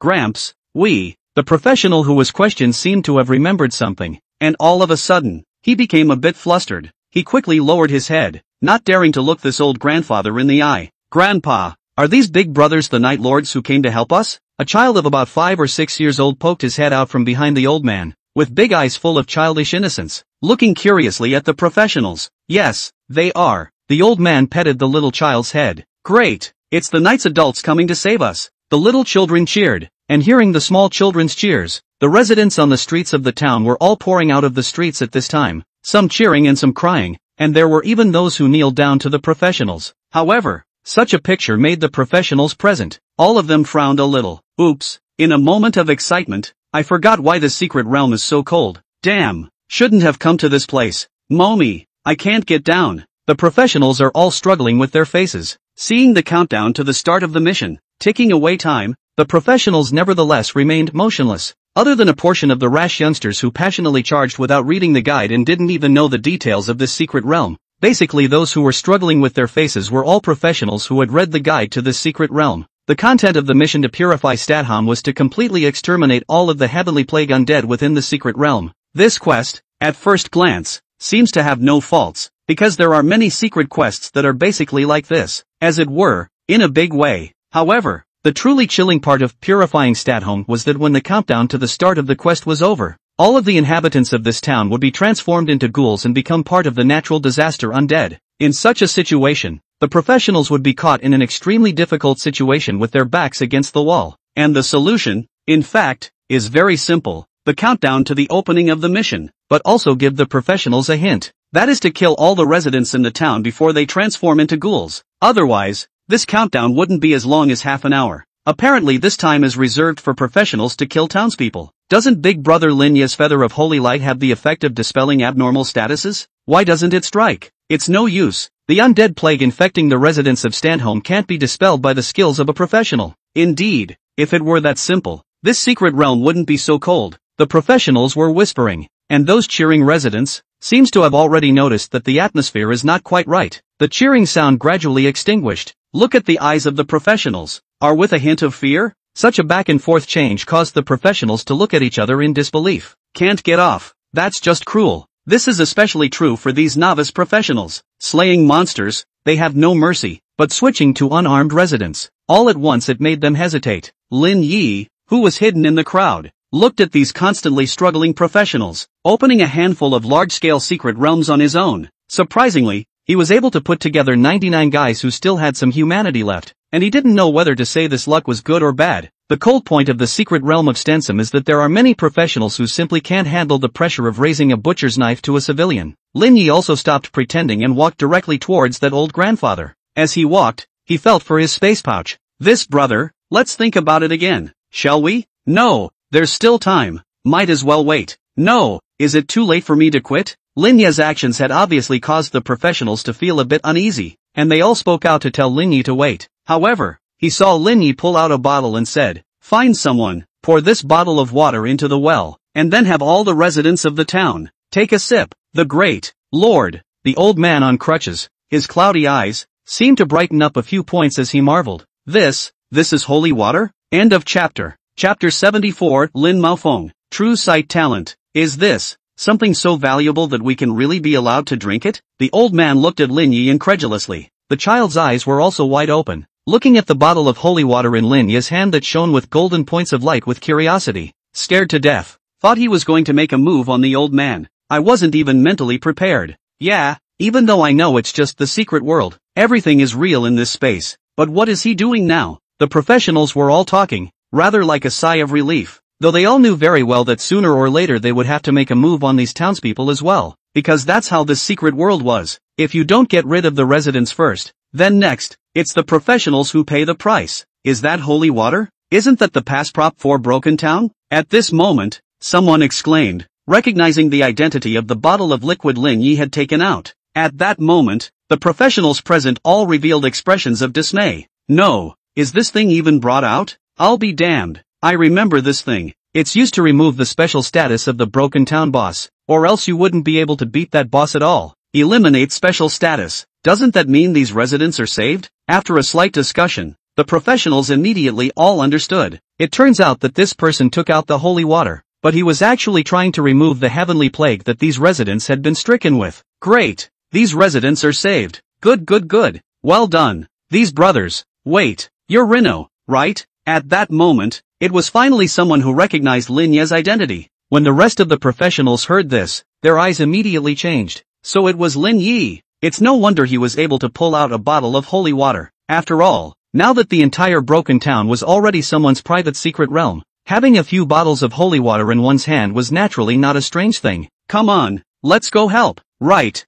Gramps, the professional who was questioned seemed to have remembered something, and all of a sudden, he became a bit flustered. He quickly lowered his head, not daring to look this old grandfather in the eye. Grandpa, are these big brothers the Night Lords who came to help us? A child of about 5 or 6 years old poked his head out from behind the old man, with big eyes full of childish innocence, looking curiously at the professionals. Yes, they are. The old man petted the little child's head. Great, it's the Knight's adults coming to save us. The little children cheered, and hearing the small children's cheers, the residents on the streets of the town were all pouring out of the streets at this time, some cheering and some crying, and there were even those who kneeled down to the professionals. However, such a picture made the professionals present. All of them frowned a little. Oops, in a moment of excitement, I forgot why the secret realm is so cold. Damn, shouldn't have come to this place. Mommy, I can't get down. The professionals are all struggling with their faces. Seeing the countdown to the start of the mission, ticking away time, the professionals nevertheless remained motionless. Other than a portion of the rash youngsters who passionately charged without reading the guide and didn't even know the details of this secret realm. Basically those who were struggling with their faces were all professionals who had read the guide to this secret realm. The content of the mission to purify Statham was to completely exterminate all of the heavenly plague undead within the secret realm. This quest, at first glance, seems to have no faults, because there are many secret quests that are basically like this, as it were, in a big way. However, the truly chilling part of Purifying Statham was that when the countdown to the start of the quest was over, all of the inhabitants of this town would be transformed into ghouls and become part of the natural disaster undead. In such a situation, the professionals would be caught in an extremely difficult situation with their backs against the wall. And the solution, in fact, is very simple. The countdown to the opening of the mission, but also give the professionals a hint. That is to kill all the residents in the town before they transform into ghouls. Otherwise, this countdown wouldn't be as long as half an hour. Apparently this time is reserved for professionals to kill townspeople. Doesn't Big Brother Linya's feather of holy light have the effect of dispelling abnormal statuses? Why doesn't it strike? It's no use. The undead plague infecting the residents of Stanholm can't be dispelled by the skills of a professional. Indeed, if it were that simple, this secret realm wouldn't be so cold. The professionals were whispering, and those cheering residents seems to have already noticed that the atmosphere is not quite right. The cheering sound gradually extinguished. Look at the eyes of the professionals. Are with a hint of fear? Such a back and forth change caused the professionals to look at each other in disbelief. Can't get off. That's just cruel. This is especially true for these novice professionals. Slaying monsters, they have no mercy, but switching to unarmed residents. All at once it made them hesitate. Lin Yi, who was hidden in the crowd, looked at these constantly struggling professionals, opening a handful of large-scale secret realms on his own. Surprisingly, he was able to put together 99 guys who still had some humanity left, and he didn't know whether to say this luck was good or bad. The cold point of the secret realm of Stensum is that there are many professionals who simply can't handle the pressure of raising a butcher's knife to a civilian. Lin Yi also stopped pretending and walked directly towards that old grandfather. As he walked, he felt for his space pouch. This brother, let's think about it again, shall we? No, there's still time. Might as well wait. No, is it too late for me to quit? Lin Yi's actions had obviously caused the professionals to feel a bit uneasy, and they all spoke out to tell Lin Yi to wait. However, he saw Lin Yi pull out a bottle and said, "Find someone, pour this bottle of water into the well, and then have all the residents of the town take a sip." The great Lord, the old man on crutches, his cloudy eyes, seemed to brighten up a few points as he marveled. This is holy water? End of chapter. Chapter 74. Lin Maofeng, true sight talent. Is this something so valuable that we can really be allowed to drink it? The old man looked at Lin Yi incredulously. The child's eyes were also wide open, looking at the bottle of holy water in Lin Yi's hand that shone with golden points of light with curiosity. Scared to death. Thought he was going to make a move on the old man. I wasn't even mentally prepared. Yeah, even though I know it's just the secret world, everything is real in this space. But what is he doing now? The professionals were all talking, rather like a sigh of relief, though they all knew very well that sooner or later they would have to make a move on these townspeople as well, because that's how this secret world was. If you don't get rid of the residents first, then next, it's the professionals who pay the price. Is that holy water? Isn't that the pass prop for Broken Town? At this moment, someone exclaimed, recognizing the identity of the bottle of liquid Lin Yi had taken out. At that moment, the professionals present all revealed expressions of dismay. No, is this thing even brought out? I'll be damned. I remember this thing. It's used to remove the special status of the Broken Town boss, or else you wouldn't be able to beat that boss at all. Eliminate special status. Doesn't that mean these residents are saved? After a slight discussion, the professionals immediately all understood. It turns out that this person took out the holy water, but he was actually trying to remove the heavenly plague that these residents had been stricken with. Great! These residents are saved. Good, good, good. Well done. These brothers. Wait, you're Rino, right? At that moment, it was finally someone who recognized Lin Yi's identity. When the rest of the professionals heard this, their eyes immediately changed. So it was Lin Yi. It's no wonder he was able to pull out a bottle of holy water. After all, now that the entire Broken Town was already someone's private secret realm, having a few bottles of holy water in one's hand was naturally not a strange thing. Come on, let's go help. Right.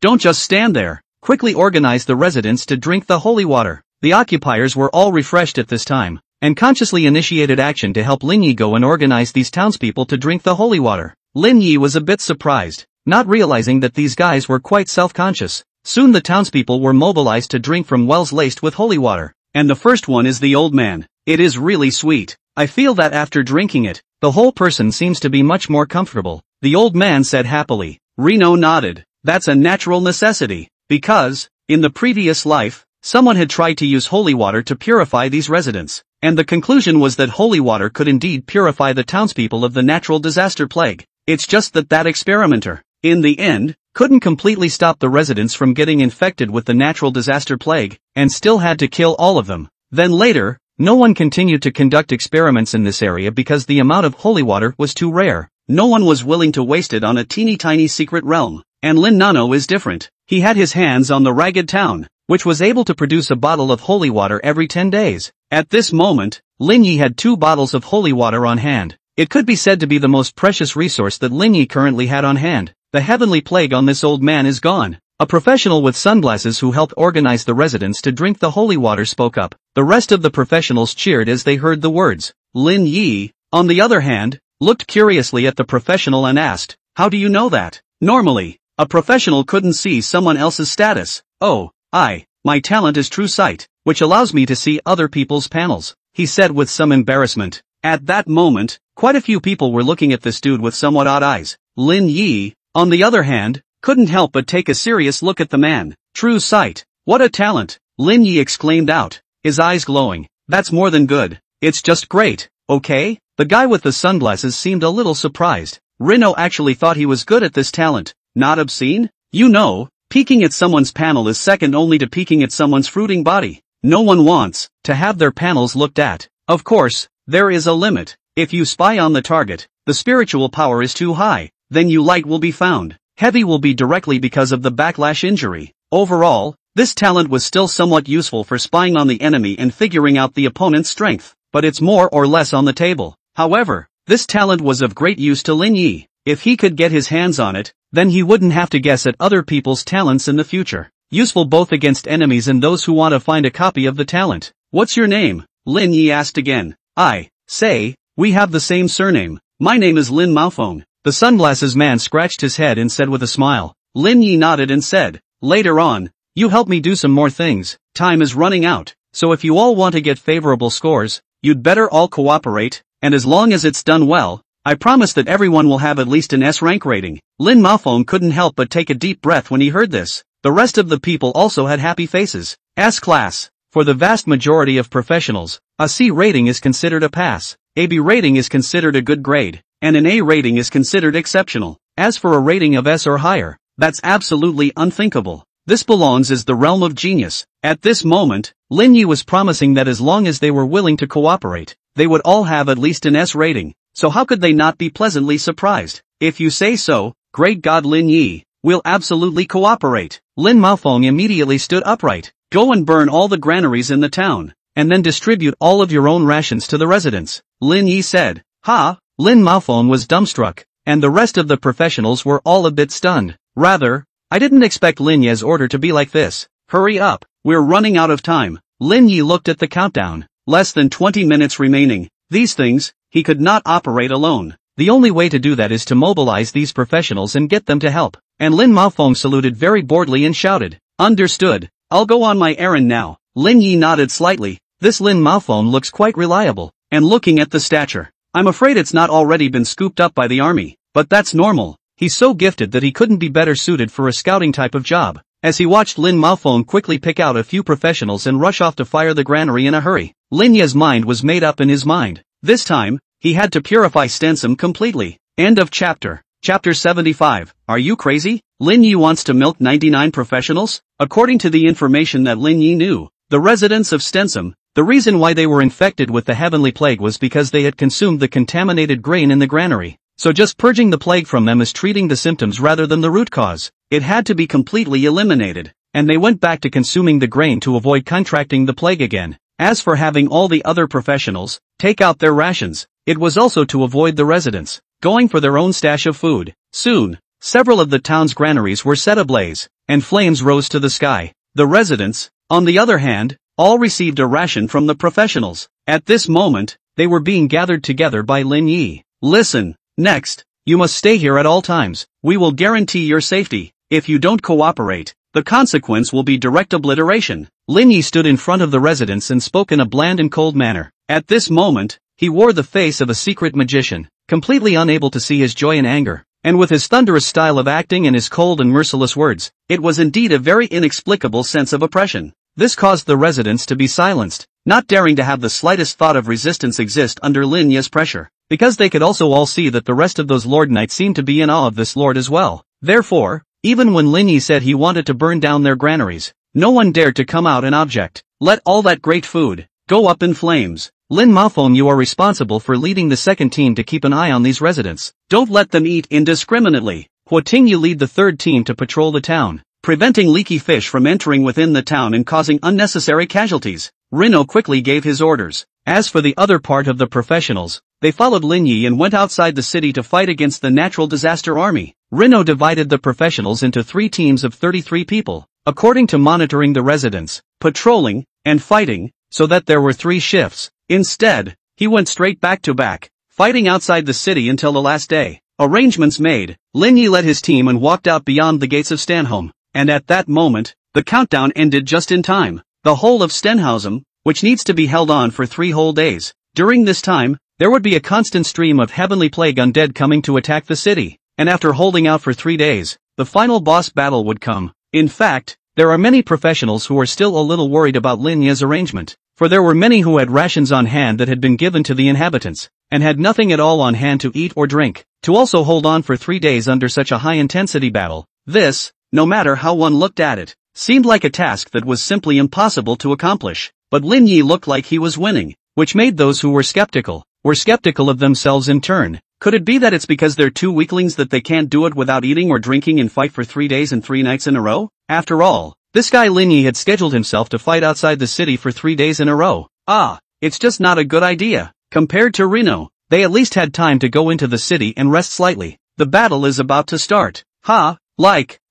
Don't just stand there. Quickly organize the residents to drink the holy water. The occupiers were all refreshed at this time, and consciously initiated action to help Lin Yi go and organize these townspeople to drink the holy water. Lin Yi was a bit surprised, not realizing that these guys were quite self-conscious. Soon the townspeople were mobilized to drink from wells laced with holy water, and the first one is the old man. It is really sweet. I feel that after drinking it, the whole person seems to be much more comfortable, the old man said happily. Rino nodded. That's a natural necessity, because, in the previous life, someone had tried to use holy water to purify these residents, and the conclusion was that holy water could indeed purify the townspeople of the natural disaster plague. It's just that that experimenter, in the end, couldn't completely stop the residents from getting infected with the natural disaster plague, and still had to kill all of them. Then later, no one continued to conduct experiments in this area because the amount of holy water was too rare. No one was willing to waste it on a teeny-tiny secret realm. And Lin Nano is different. He had his hands on the Ragged Town, which was able to produce a bottle of holy water every 10 days. At this moment, Lin Yi had 2 bottles of holy water on hand. It could be said to be the most precious resource that Lin Yi currently had on hand. the heavenly plague on this old man is gone. A professional with sunglasses who helped organize the residents to drink the holy water spoke up. The rest of the professionals cheered as they heard the words. Lin Yi, on the other hand, looked curiously at the professional and asked, "How do you know that?" Normally, a professional couldn't see someone else's status. "Oh, my talent is true sight, which allows me to see other people's panels," he said with some embarrassment. At that moment, quite a few people were looking at this dude with somewhat odd eyes. Lin Yi, on the other hand, couldn't help but take a serious look at the man. "True sight, what a talent," Lin Yi exclaimed out, his eyes glowing. "That's more than good, it's just great, okay?" The guy with the sunglasses seemed a little surprised. Rino actually thought he was good at this talent. Not obscene? You know, peeking at someone's panel is second only to peeking at someone's fruiting body. No one wants to have their panels looked at. Of course, there is a limit. If you spy on the target, the spiritual power is too high, then you light will be found. Heavy will be directly because of the backlash injury. Overall, this talent was still somewhat useful for spying on the enemy and figuring out the opponent's strength, but it's more or less on the table. However, this talent was of great use to Lin Yi. If he could get his hands on it, then he wouldn't have to guess at other people's talents in the future. Useful both against enemies and those who want to find a copy of the talent. "What's your name?" Lin Yi asked again. "I say, we have the same surname. My name is Lin Maofeng." The sunglasses man scratched his head and said with a smile. Lin Yi nodded and said, "Later on, you help me do some more things. Time is running out, so if you all want to get favorable scores, you'd better all cooperate, and as long as it's done well, I promise that everyone will have at least an S rank rating." Lin Maofeng couldn't help but take a deep breath when he heard this. The rest of the people also had happy faces. S class. For the vast majority of professionals, a C rating is considered a pass, a B rating is considered a good grade, and an A rating is considered exceptional. As for a rating of S or higher, that's absolutely unthinkable. This belongs as the realm of genius. At this moment, Lin Yi was promising that as long as they were willing to cooperate, they would all have at least an S rating, so how could they not be pleasantly surprised? "If you say so, great God Lin Yi, we'll absolutely cooperate." Lin Maofeng immediately stood upright. "Go and burn all the granaries in the town, and then distribute all of your own rations to the residents," Lin Yi said. "Ha!" Lin Maofeng was dumbstruck, and the rest of the professionals were all a bit stunned. "Rather, I didn't expect Lin Yi's order to be like this. Hurry up, we're running out of time." Lin Yi looked at the countdown. Less than 20 minutes remaining. These things, he could not operate alone. The only way to do that is to mobilize these professionals and get them to help. And Lin Maofeng saluted very boredly and shouted, "Understood, I'll go on my errand now." Lin Yi nodded slightly. This Lin Maofeng looks quite reliable. And looking at the stature, I'm afraid it's not already been scooped up by the army. But that's normal. He's so gifted that he couldn't be better suited for a scouting type of job. As he watched Lin Maofeng quickly pick out a few professionals and rush off to fire the granary in a hurry, Lin Yi's mind was made up in his mind. This time, he had to purify Stensum completely. End of chapter. Chapter 75. Are you crazy? Lin Yi wants to milk 99 professionals? According to the information that Lin Yi knew, the residents of Stensum, the reason why they were infected with the heavenly plague was because they had consumed the contaminated grain in the granary. So just purging the plague from them is treating the symptoms rather than the root cause. It had to be completely eliminated, and they went back to consuming the grain to avoid contracting the plague again. As for having all the other professionals take out their rations, it was also to avoid the residents going for their own stash of food. Soon, several of the town's granaries were set ablaze, and flames rose to the sky. The residents, on the other hand, all received a ration from the professionals. At this moment, they were being gathered together by Lin Yi. "Listen, next, you must stay here at all times. We will guarantee your safety. If you don't cooperate, the consequence will be direct obliteration." Lin Yi stood in front of the residents and spoke in a bland and cold manner. At this moment, he wore the face of a secret magician, completely unable to see his joy and anger. And with his thunderous style of acting and his cold and merciless words, it was indeed a very inexplicable sense of oppression. This caused the residents to be silenced, not daring to have the slightest thought of resistance exist under Lin Yi's pressure, because they could also all see that the rest of those lord knights seemed to be in awe of this lord as well. Therefore, even when Lin Yi said he wanted to burn down their granaries, no one dared to come out and object. Let all that great food go up in flames. Lin Maofeng, you are responsible for leading the second team to keep an eye on these residents. Don't let them eat indiscriminately. Huating, you lead the third team to patrol the town, preventing leaky fish from entering within the town and causing unnecessary casualties. Rino quickly gave his orders. As for the other part of the professionals, they followed Lin Yi and went outside the city to fight against the natural disaster army. Rino divided the professionals into 3 teams of 33 people, according to monitoring the residents, patrolling, and fighting, so that there were 3 shifts. Instead, he went straight back to back, fighting outside the city until the last day. Arrangements made, Lin Yi led his team and walked out beyond the gates of Stanholm, and at that moment, the countdown ended just in time. The whole of Stenhausen, which needs to be held on for 3 whole days. During this time, there would be a constant stream of heavenly plague undead coming to attack the city, and after holding out for 3 days, the final boss battle would come. In fact, there are many professionals who are still a little worried about Lin Yi's arrangement, for there were many who had rations on hand that had been given to the inhabitants, and had nothing at all on hand to eat or drink. To also hold on for 3 days under such a high-intensity battle, this, no matter how one looked at it, seemed like a task that was simply impossible to accomplish. But Lin Yi looked like he was winning, which made those who were skeptical of themselves in turn. Could it be that it's because they're 2 weaklings that they can't do it without eating or drinking and fight for 3 days and 3 nights in a row? After all, this guy Lin Yi had scheduled himself to fight outside the city for 3 days in a row. It's just not a good idea. Compared to Rino, they at least had time to go into the city and rest slightly. The battle is about to start.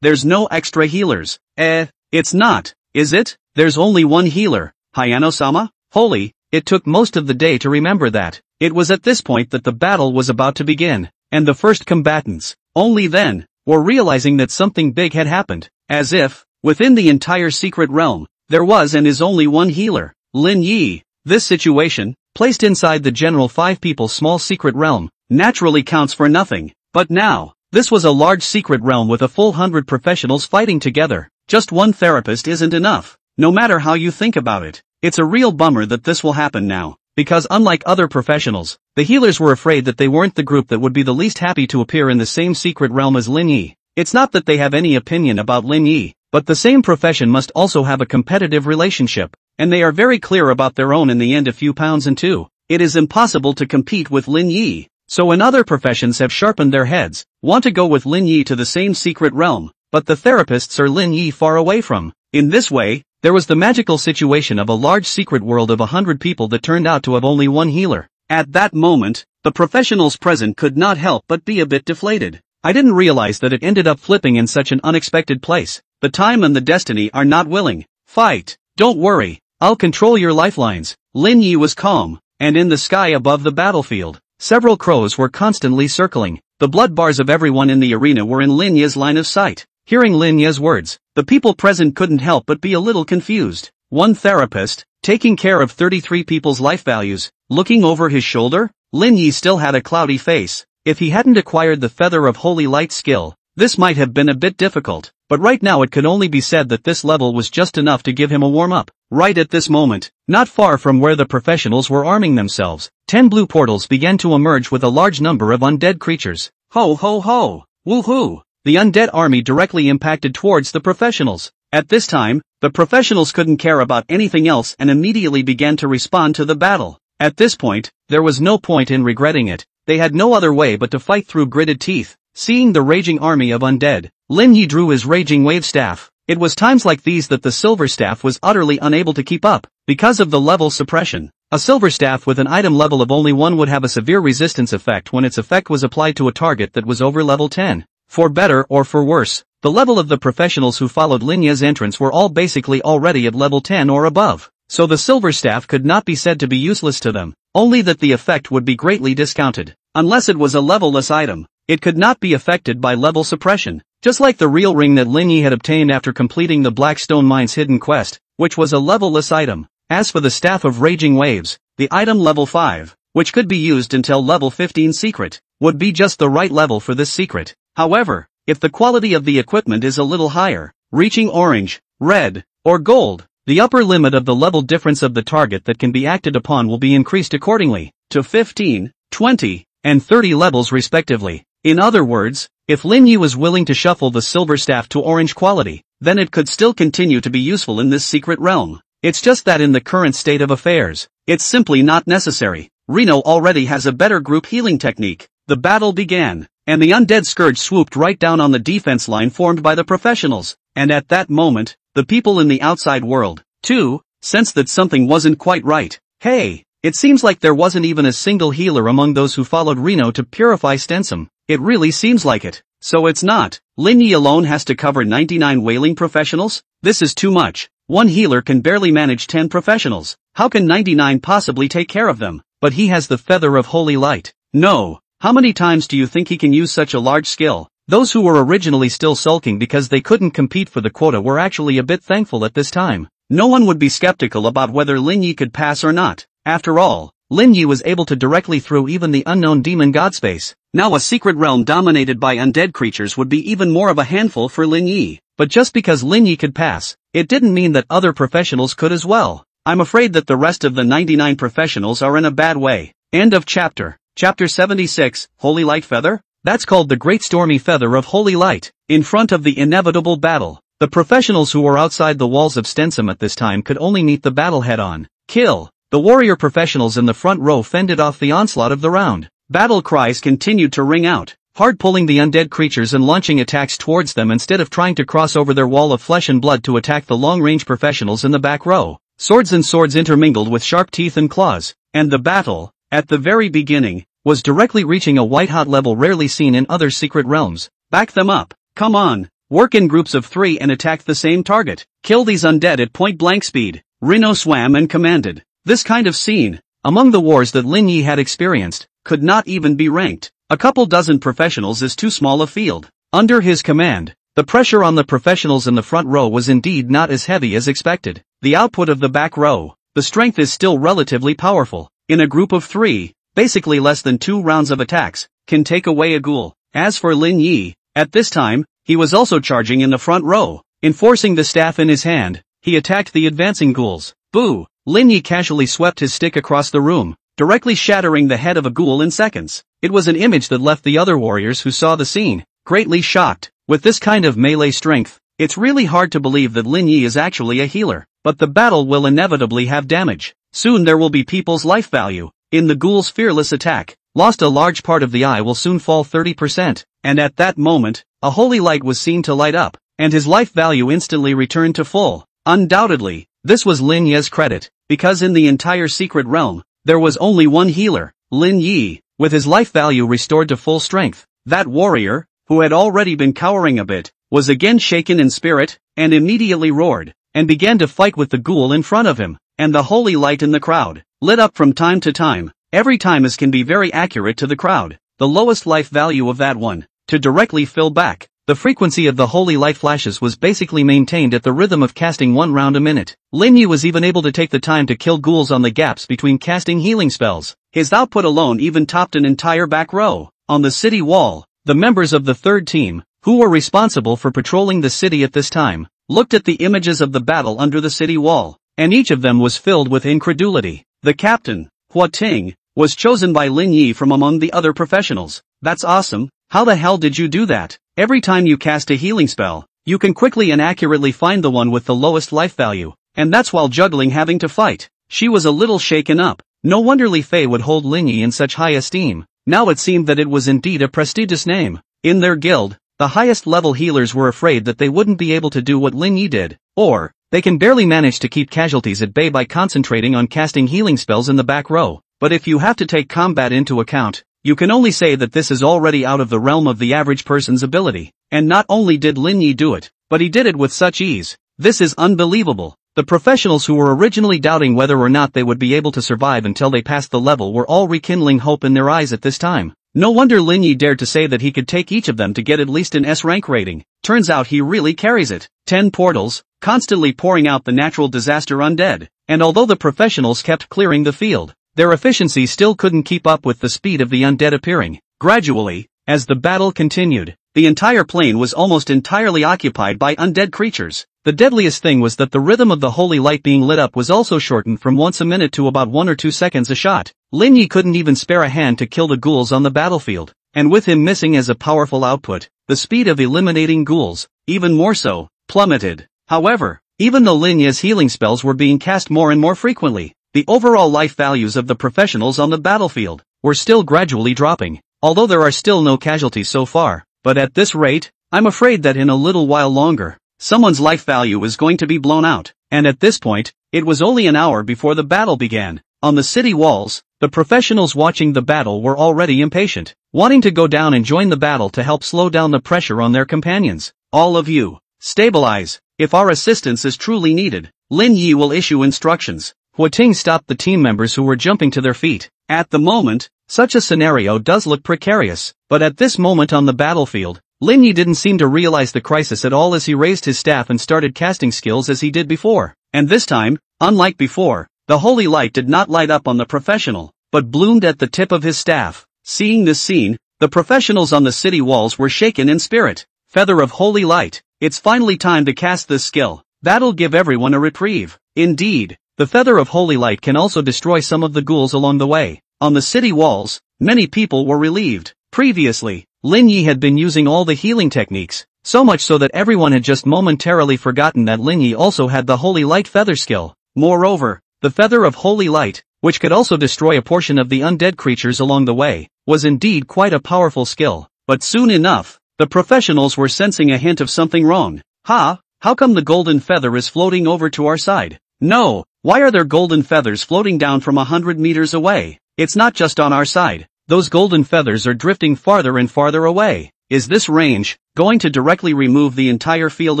There's no extra healers. It's not, is it? There's only 1 healer, Hayano-sama? Holy, it took most of the day to remember that. It was at this point that the battle was about to begin, and the first combatants, only then, were realizing that something big had happened, as if, within the entire secret realm, there was and is only 1 healer, Lin Yi. This situation, placed inside the general 5-people small secret realm, naturally counts for nothing, but now, this was a large secret realm with a full 100 professionals fighting together. Just 1 therapist isn't enough, no matter how you think about it. It's a real bummer that this will happen now, because unlike other professionals, the healers were afraid that they weren't the group that would be the least happy to appear in the same secret realm as Lin Yi. It's not that they have any opinion about Lin Yi, but the same profession must also have a competitive relationship, and they are very clear about their own in the end a few pounds and 2. It is impossible to compete with Lin Yi. So when other professions have sharpened their heads, want to go with Lin Yi to the same secret realm, but the therapists are Lin Yi far away from. In this way, there was the magical situation of a large secret world of 100 people that turned out to have only 1 healer. At that moment, the professionals present could not help but be a bit deflated. I didn't realize that it ended up flipping in such an unexpected place. The time and the destiny are not willing. Fight. Don't worry, I'll control your lifelines. Lin Yi was calm, and in the sky above the battlefield, several crows were constantly circling. The blood bars of everyone in the arena were in Lin Yi's line of sight. Hearing Lin Yi's words, the people present couldn't help but be a little confused. 1 therapist, taking care of 33 people's life values, looking over his shoulder? Lin Yi still had a cloudy face. If he hadn't acquired the Feather of Holy Light skill, this might have been a bit difficult, but right now it could only be said that this level was just enough to give him a warm-up. Right at this moment, not far from where the professionals were arming themselves, 10 blue portals began to emerge with a large number of undead creatures. Ho ho ho! Woohoo! The undead army directly impacted towards the professionals. At this time, the professionals couldn't care about anything else and immediately began to respond to the battle. At this point, there was no point in regretting it. They had no other way but to fight through gritted teeth. Seeing the raging army of undead, Lin Yi drew his raging wave staff. It was times like these that the silver staff was utterly unable to keep up, because of the level suppression. A silver staff with an item level of only 1 would have a severe resistance effect when its effect was applied to a target that was over level 10. For better or for worse, the level of the professionals who followed Lin Yi's entrance were all basically already at level 10 or above, so the silver staff could not be said to be useless to them, only that the effect would be greatly discounted. Unless it was a level-less item, it could not be affected by level suppression, just like the real ring that Lin Yi had obtained after completing the Blackstone Mines hidden quest, which was a level-less item. As for the Staff of Raging Waves, the item level 5, which could be used until level 15 secret, would be just the right level for this secret. However, if the quality of the equipment is a little higher, reaching orange, red, or gold, the upper limit of the level difference of the target that can be acted upon will be increased accordingly, to 15, 20, and 30 levels respectively. In other words, if Lin Yi was willing to shuffle the silver staff to orange quality, then it could still continue to be useful in this secret realm. It's just that in the current state of affairs, it's simply not necessary. Rino already has a better group healing technique. The battle began, and the undead scourge swooped right down on the defense line formed by the professionals, and at that moment, the people in the outside world, too, sensed that something wasn't quite right. Hey, it seems like there wasn't even a single healer among those who followed Rino to purify Stensum. It really seems like it. So it's not. Lin Yi alone has to cover 99 whaling professionals? This is too much. One healer can barely manage 10 professionals. How can 99 possibly take care of them? But he has the feather of holy light. No. How many times do you think he can use such a large skill? Those who were originally still sulking because they couldn't compete for the quota were actually a bit thankful at this time. No one would be skeptical about whether Lin Yi could pass or not. After all, Lin Yi was able to directly through even the unknown demon god space. Now a secret realm dominated by undead creatures would be even more of a handful for Lin Yi. But just because Lin Yi could pass, it didn't mean that other professionals could as well. I'm afraid that the rest of the 99 professionals are in a bad way. End of chapter. Chapter 76, Holy Light Feather? That's called the Great Stormy Feather of Holy Light. In front of the inevitable battle, the professionals who were outside the walls of Stensum at this time could only meet the battle head-on. Kill. The warrior professionals in the front row fended off the onslaught of the round. Battle cries continued to ring out, hard pulling the undead creatures and launching attacks towards them instead of trying to cross over their wall of flesh and blood to attack the long-range professionals in the back row. Swords and swords intermingled with sharp teeth and claws, and the battle, at the very beginning, was directly reaching a white-hot level rarely seen in other secret realms. Back them up. Come on. Work in groups of 3 and attack the same target. Kill these undead at point-blank speed. Rino swam and commanded. This kind of scene, among the wars that Lin Yi had experienced, could not even be ranked. A couple dozen professionals is too small a field. Under his command, the pressure on the professionals in the front row was indeed not as heavy as expected. The output of the back row, the strength is still relatively powerful. In a group of 3, basically less than 2 rounds of attacks, can take away a ghoul. As for Lin Yi, at this time, he was also charging in the front row. Enforcing the staff in his hand, he attacked the advancing ghouls. Boo! Lin Yi casually swept his stick across the room, directly shattering the head of a ghoul in seconds. It was an image that left the other warriors who saw the scene greatly shocked. With this kind of melee strength, it's really hard to believe that Lin Yi is actually a healer. But the battle will inevitably have damage. Soon there will be people's life value. In the ghoul's fearless attack, lost a large part of the eye will soon fall 30%. And at that moment, a holy light was seen to light up, and his life value instantly returned to full. Undoubtedly, this was Lin Yi's credit, because in the entire secret realm, there was only one healer, Lin Yi, with his life value restored to full strength. That warrior, who had already been cowering a bit, was again shaken in spirit, and immediately roared, and began to fight with the ghoul in front of him, and the holy light in the crowd, lit up from time to time. Every time as can be very accurate to the crowd, the lowest life value of that one, to directly fill back. The frequency of the holy light flashes was basically maintained at the rhythm of casting 1 round a minute. Lin Yi was even able to take the time to kill ghouls on the gaps between casting healing spells. His output alone even topped an entire back row. On the city wall, the members of the third team, who were responsible for patrolling the city at this time, looked at the images of the battle under the city wall, and each of them was filled with incredulity. The captain, Hua Ting, was chosen by Lin Yi from among the other professionals. That's awesome. How the hell did you do that? Every time you cast a healing spell, you can quickly and accurately find the one with the lowest life value, and that's while juggling having to fight. She was a little shaken up. No wonder Li Fei would hold Lin Yi in such high esteem. Now it seemed that it was indeed a prestigious name. In their guild, the highest level healers were afraid that they wouldn't be able to do what Lin Yi did, or, they can barely manage to keep casualties at bay by concentrating on casting healing spells in the back row. But if you have to take combat into account, you can only say that this is already out of the realm of the average person's ability. And not only did Lin Yi do it, but he did it with such ease. This is unbelievable. The professionals who were originally doubting whether or not they would be able to survive until they passed the level were all rekindling hope in their eyes at this time. No wonder Lin Yi dared to say that he could take each of them to get at least an S rank rating. Turns out he really carries it. 10 portals, constantly pouring out the natural disaster undead. And although the professionals kept clearing the field, their efficiency still couldn't keep up with the speed of the undead appearing. Gradually, as the battle continued, the entire plane was almost entirely occupied by undead creatures. The deadliest thing was that the rhythm of the holy light being lit up was also shortened from once a minute to about 1 or 2 seconds a shot. Lin Yi couldn't even spare a hand to kill the ghouls on the battlefield, and with him missing as a powerful output, the speed of eliminating ghouls, even more so, plummeted. However, even though Lin Yi's healing spells were being cast more and more frequently, the overall life values of the professionals on the battlefield were still gradually dropping, although there are still no casualties so far. But at this rate, I'm afraid that in a little while longer, someone's life value is going to be blown out. And at this point, it was only an hour before the battle began. On the city walls, The professionals watching the battle were already impatient, wanting to go down and join the battle to help slow down the pressure on their companions. All of you, stabilize. If our assistance is truly needed, Lin Yi will issue instructions. Huating stopped the team members who were jumping to their feet. At the moment, such a scenario does look precarious, but at this moment on the battlefield, Lin Yi didn't seem to realize the crisis at all as he raised his staff and started casting skills as he did before. And this time, unlike before, the holy light did not light up on the professional, but bloomed at the tip of his staff. Seeing this scene, the professionals on the city walls were shaken in spirit. Feather of holy light, it's finally time to cast this skill. That'll give everyone a reprieve. Indeed, the feather of holy light can also destroy some of the ghouls along the way. On the city walls, many people were relieved. Previously, Lin Yi had been using all the healing techniques, so much so that everyone had just momentarily forgotten that Lin Yi also had the holy light feather skill. Moreover, the feather of holy light, which could also destroy a portion of the undead creatures along the way, was indeed quite a powerful skill. But soon enough, the professionals were sensing a hint of something wrong. How come the golden feather is floating over to our side? No, why are there golden feathers floating down from 100 meters away? It's not just on our side. Those golden feathers are drifting farther and farther away. Is this range going to directly remove the entire field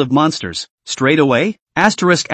of monsters straight away? Asterisk.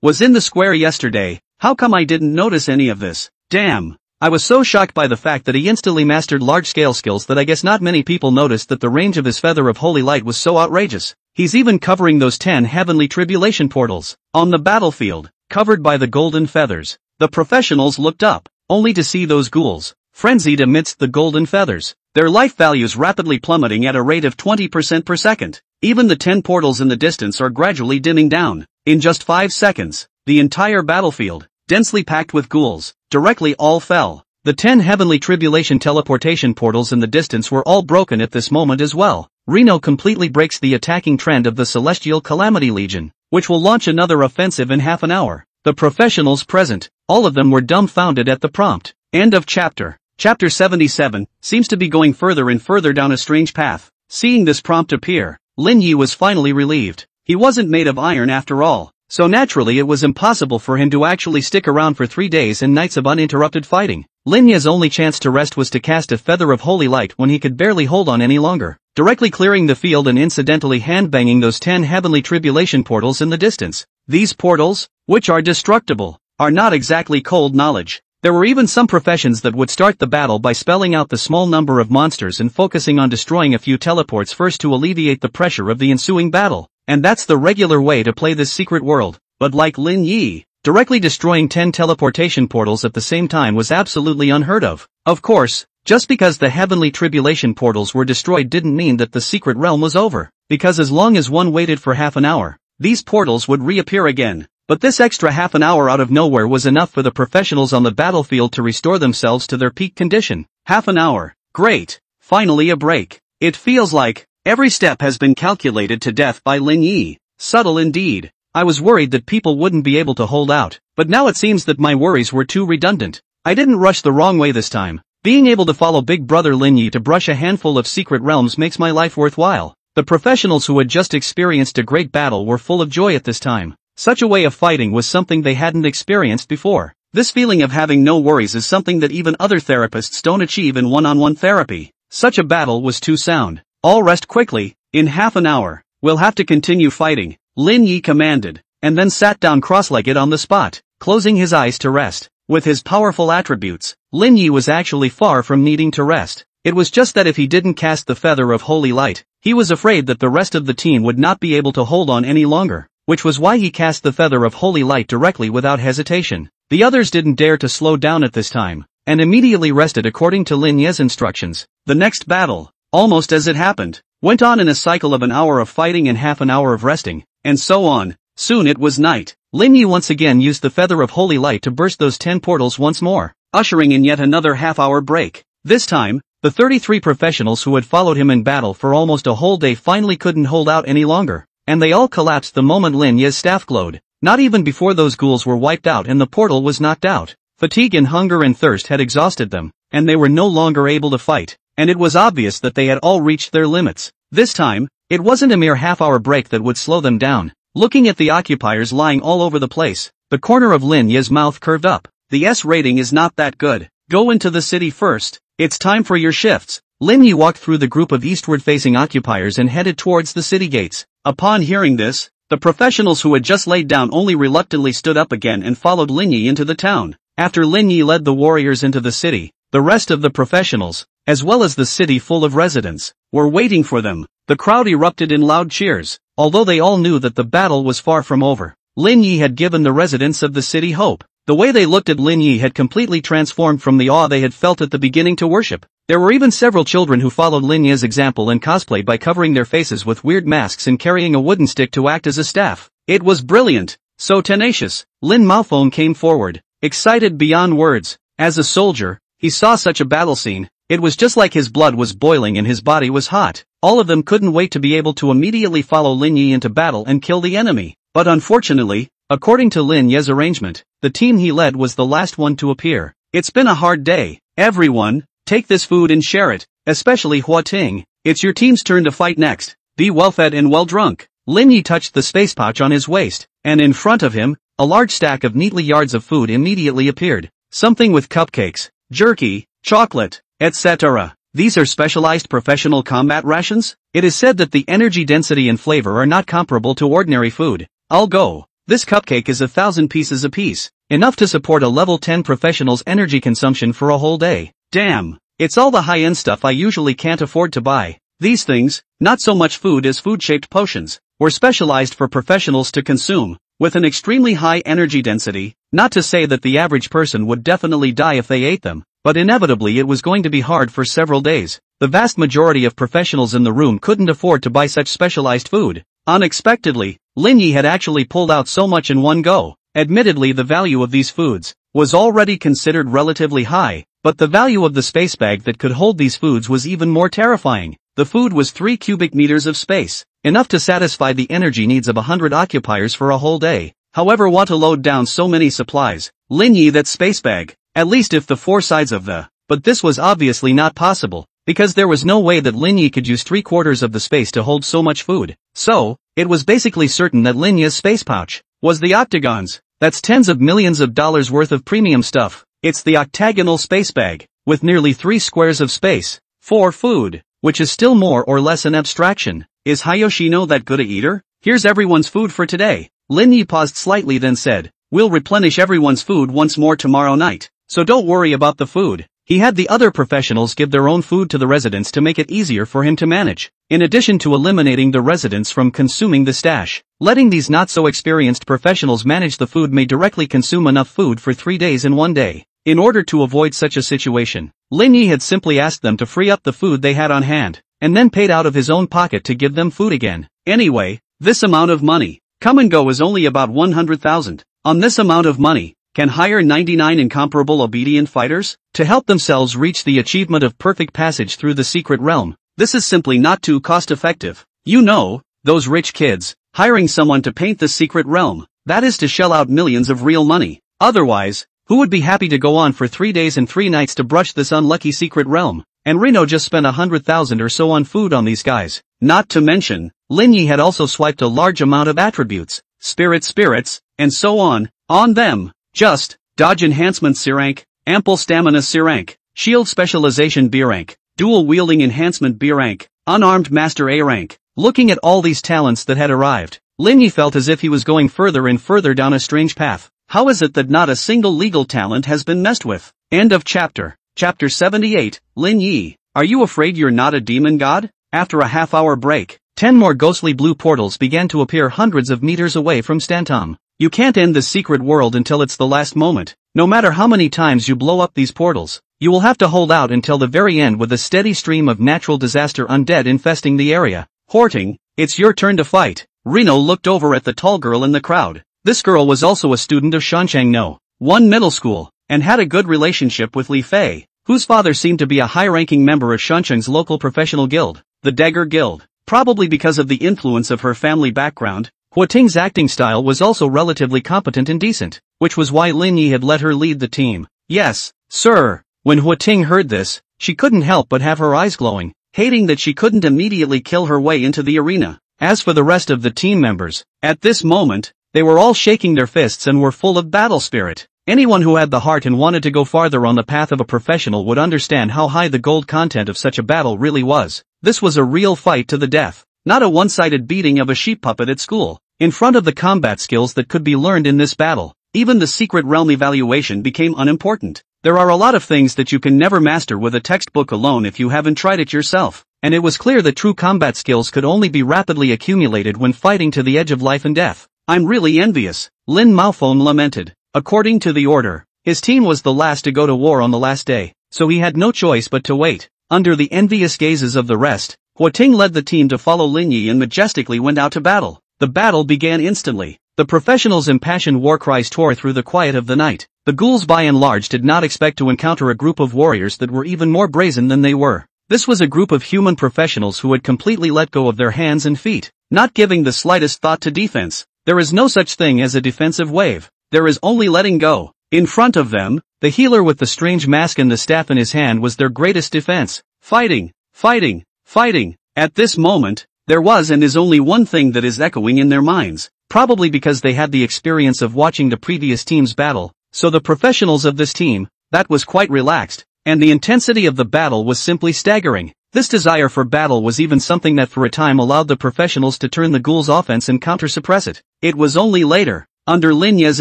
Was in the square yesterday. How come I didn't notice any of this? Damn. I was so shocked by the fact that he instantly mastered large-scale skills that I guess not many people noticed that the range of his feather of holy light was so outrageous. He's even covering those 10 heavenly tribulation portals. On the battlefield, covered by the golden feathers, the professionals looked up, only to see those ghouls, frenzied amidst the golden feathers. Their life values rapidly plummeting at a rate of 20% per second. Even the 10 portals in the distance are gradually dimming down. In just 5 seconds, the entire battlefield, densely packed with ghouls, directly all fell. The 10 heavenly tribulation teleportation portals in the distance were all broken at this moment as well. Reno completely breaks the attacking trend of the Celestial Calamity Legion, which will launch another offensive in half an hour. The professionals present, all of them were dumbfounded at the prompt. End of chapter. Chapter 77 seems to be going further and further down a strange path. Seeing this prompt appear, Lin Yi was finally relieved. He wasn't made of iron after all, so naturally it was impossible for him to actually stick around for 3 days and nights of uninterrupted fighting. Lin Yi's only chance to rest was to cast a feather of holy light when he could barely hold on any longer, directly clearing the field and incidentally handbanging those 10 heavenly tribulation portals in the distance. These portals, which are destructible, are not exactly cold knowledge. There were even some professions that would start the battle by spelling out the small number of monsters and focusing on destroying a few teleports first to alleviate the pressure of the ensuing battle. And that's the regular way to play this secret world. But like Lin Yi, directly destroying 10 teleportation portals at the same time was absolutely unheard of. Of course, just because the heavenly tribulation portals were destroyed didn't mean that the secret realm was over, because as long as one waited for half an hour, these portals would reappear again. But this extra half an hour out of nowhere was enough for the professionals on the battlefield to restore themselves to their peak condition. Half an hour. Great. Finally a break. It feels like every step has been calculated to death by Lin Yi. Subtle indeed. I was worried that people wouldn't be able to hold out, but now it seems that my worries were too redundant. I didn't rush the wrong way this time. Being able to follow Big Brother Lin Yi to brush a handful of secret realms makes my life worthwhile. The professionals who had just experienced a great battle were full of joy at this time. Such a way of fighting was something they hadn't experienced before. This feeling of having no worries is something that even other therapists don't achieve in one-on-one therapy. Such a battle was too sound. All rest quickly. In half an hour, we'll have to continue fighting, Lin Yi commanded, and then sat down cross-legged on the spot, closing his eyes to rest. With his powerful attributes, Lin Yi was actually far from needing to rest. It was just that if he didn't cast the feather of holy light, he was afraid that the rest of the team would not be able to hold on any longer, which was why he cast the feather of holy light directly without hesitation. The others didn't dare to slow down at this time, and immediately rested according to Lin Yi's instructions. The next battle, almost as it happened, went on in a cycle of an hour of fighting and half an hour of resting, and so on. Soon it was night. Lin Yi once again used the feather of holy light to burst those 10 portals once more, ushering in yet another half-hour break. This time, the 33 professionals who had followed him in battle for almost a whole day finally couldn't hold out any longer, and they all collapsed the moment Lin Yi's staff glowed. Not even before those ghouls were wiped out and the portal was knocked out. Fatigue and hunger and thirst had exhausted them, and they were no longer able to fight, and it was obvious that they had all reached their limits. This time, it wasn't a mere half-hour break that would slow them down. Looking at the occupiers lying all over the place, the corner of Lin Yi's mouth curved up. the S rating is not that good. Go into the city first. It's time for your shifts. Lin Yi walked through the group of eastward-facing occupiers and headed towards the city gates. Upon hearing this, the professionals who had just laid down only reluctantly stood up again and followed Lin Yi into the town. After Lin Yi led the warriors into the city, the rest of the professionals, as well as the city full of residents, were waiting for them. The crowd erupted in loud cheers, although they all knew that the battle was far from over. Lin Yi had given the residents of the city hope. The way they looked at Lin Yi had completely transformed from the awe they had felt at the beginning to worship. There were even several children who followed Lin Yi's example and cosplayed by covering their faces with weird masks and carrying a wooden stick to act as a staff. It was brilliant, so tenacious. Lin Maofeng came forward, excited beyond words. As a soldier, he saw such a battle scene. It was just like his blood was boiling and his body was hot. All of them couldn't wait to be able to immediately follow Lin Yi into battle and kill the enemy. But unfortunately, according to Lin Yi's arrangement, the team he led was the last one to appear. It's been a hard day. Everyone, take this food and share it, especially Hua Ting. It's your team's turn to fight next. Be well fed and well drunk. Lin Yi touched the space pouch on his waist, and in front of him, a large stack of neatly yards of food immediately appeared. Something with cupcakes, jerky, chocolate, etc. These are specialized professional combat rations? It is said that the energy density and flavor are not comparable to ordinary food. I'll go. This cupcake is 1,000 pieces apiece, enough to support a level 10 professional's energy consumption for a whole day. Damn, it's all the high-end stuff I usually can't afford to buy. These things, not so much food as food-shaped potions, were specialized for professionals to consume, with an extremely high energy density. Not to say that the average person would definitely die if they ate them, but inevitably it was going to be hard for several days. The vast majority of professionals in the room couldn't afford to buy such specialized food. Unexpectedly, Lin Yi had actually pulled out so much in one go. Admittedly, the value of these foods was already considered relatively high, but the value of the space bag that could hold these foods was even more terrifying. The food was 3 cubic meters of space, enough to satisfy the energy needs of 100 occupiers for a whole day. However, what to load down so many supplies? Lin Yi, that space bag, at least if the four sides of the, but this was obviously not possible, because there was no way that Lin Yi could use 3/4 of the space to hold so much food. So, it was basically certain that Lin Yi's space pouch was the octagons. That's tens of millions of dollars worth of premium stuff. It's the octagonal space bag, with nearly 3 squares of space, for food, which is still more or less an abstraction. Is Hayoshino that good a eater? Here's everyone's food for today. Lin Yi paused slightly, then said, we'll replenish everyone's food once more tomorrow night, so don't worry about the food. He had the other professionals give their own food to the residents to make it easier for him to manage, in addition to eliminating the residents from consuming the stash. Letting these not-so-experienced professionals manage the food may directly consume enough food for 3 days in one day. In order to avoid such a situation, Lin Yi had simply asked them to free up the food they had on hand, and then paid out of his own pocket to give them food again. Anyway, this amount of money, come and go, is only about 100,000. On this amount of money, can hire 99 incomparable obedient fighters to help themselves reach the achievement of perfect passage through the secret realm. This is simply not too cost-effective. You know, those rich kids, hiring someone to paint the secret realm, that is to shell out millions of real money. Otherwise, who would be happy to go on for 3 days and 3 nights to brush this unlucky secret realm? And Reno just spent 100,000 or so on food on these guys. Not to mention, Lin Yi had also swiped a large amount of attributes, spirits, and so on them. Just, dodge enhancement C rank, ample stamina C rank, shield specialization B rank, dual wielding enhancement B rank, unarmed master A rank. Looking at all these talents that had arrived, Lin Yi felt as if he was going further and further down a strange path. How is it that not a single legal talent has been messed with? End of chapter. Chapter 78, Lin Yi, are you afraid you're not a demon god? After a half-hour break, 10 more ghostly blue portals began to appear hundreds of meters away from Stantom. You can't end the secret world until it's the last moment. No matter how many times you blow up these portals, you will have to hold out until the very end with a steady stream of natural disaster undead infesting the area. Horting, it's your turn to fight. Reno looked over at the tall girl in the crowd. This girl was also a student of Shanchang No. 1 middle school, and had a good relationship with Li Fei, whose father seemed to be a high-ranking member of Shanchang's local professional guild, the Dagger Guild. Probably because of the influence of her family background, Hua Ting's acting style was also relatively competent and decent, which was why Lin Yi had let her lead the team. Yes, sir. When Hua Ting heard this, she couldn't help but have her eyes glowing, hating that she couldn't immediately kill her way into the arena. As for the rest of the team members, at this moment, they were all shaking their fists and were full of battle spirit. Anyone who had the heart and wanted to go farther on the path of a professional would understand how high the gold content of such a battle really was. This was a real fight to the death, not a one-sided beating of a sheep puppet at school. In front of the combat skills that could be learned in this battle, even the secret realm evaluation became unimportant. There are a lot of things that you can never master with a textbook alone if you haven't tried it yourself, and it was clear that true combat skills could only be rapidly accumulated when fighting to the edge of life and death. "I'm really envious," Lin Maofeng lamented. According to the order, his team was the last to go to war on the last day, so he had no choice but to wait. Under the envious gazes of the rest, Huating led the team to follow Lin Yi and majestically went out to battle. The battle began instantly. The professionals' impassioned war cries tore through the quiet of the night. The ghouls by and large did not expect to encounter a group of warriors that were even more brazen than they were. This was a group of human professionals who had completely let go of their hands and feet, not giving the slightest thought to defense. There is no such thing as a defensive wave. There is only letting go. In front of them, the healer with the strange mask and the staff in his hand was their greatest defense. Fighting, fighting, fighting. At this moment, there was and is only one thing that is echoing in their minds, probably because they had the experience of watching the previous team's battle, so the professionals of this team, that was quite relaxed, and the intensity of the battle was simply staggering. This desire for battle was even something that for a time allowed the professionals to turn the ghouls' offense and counter-suppress it. It was only later, under Lin Yi's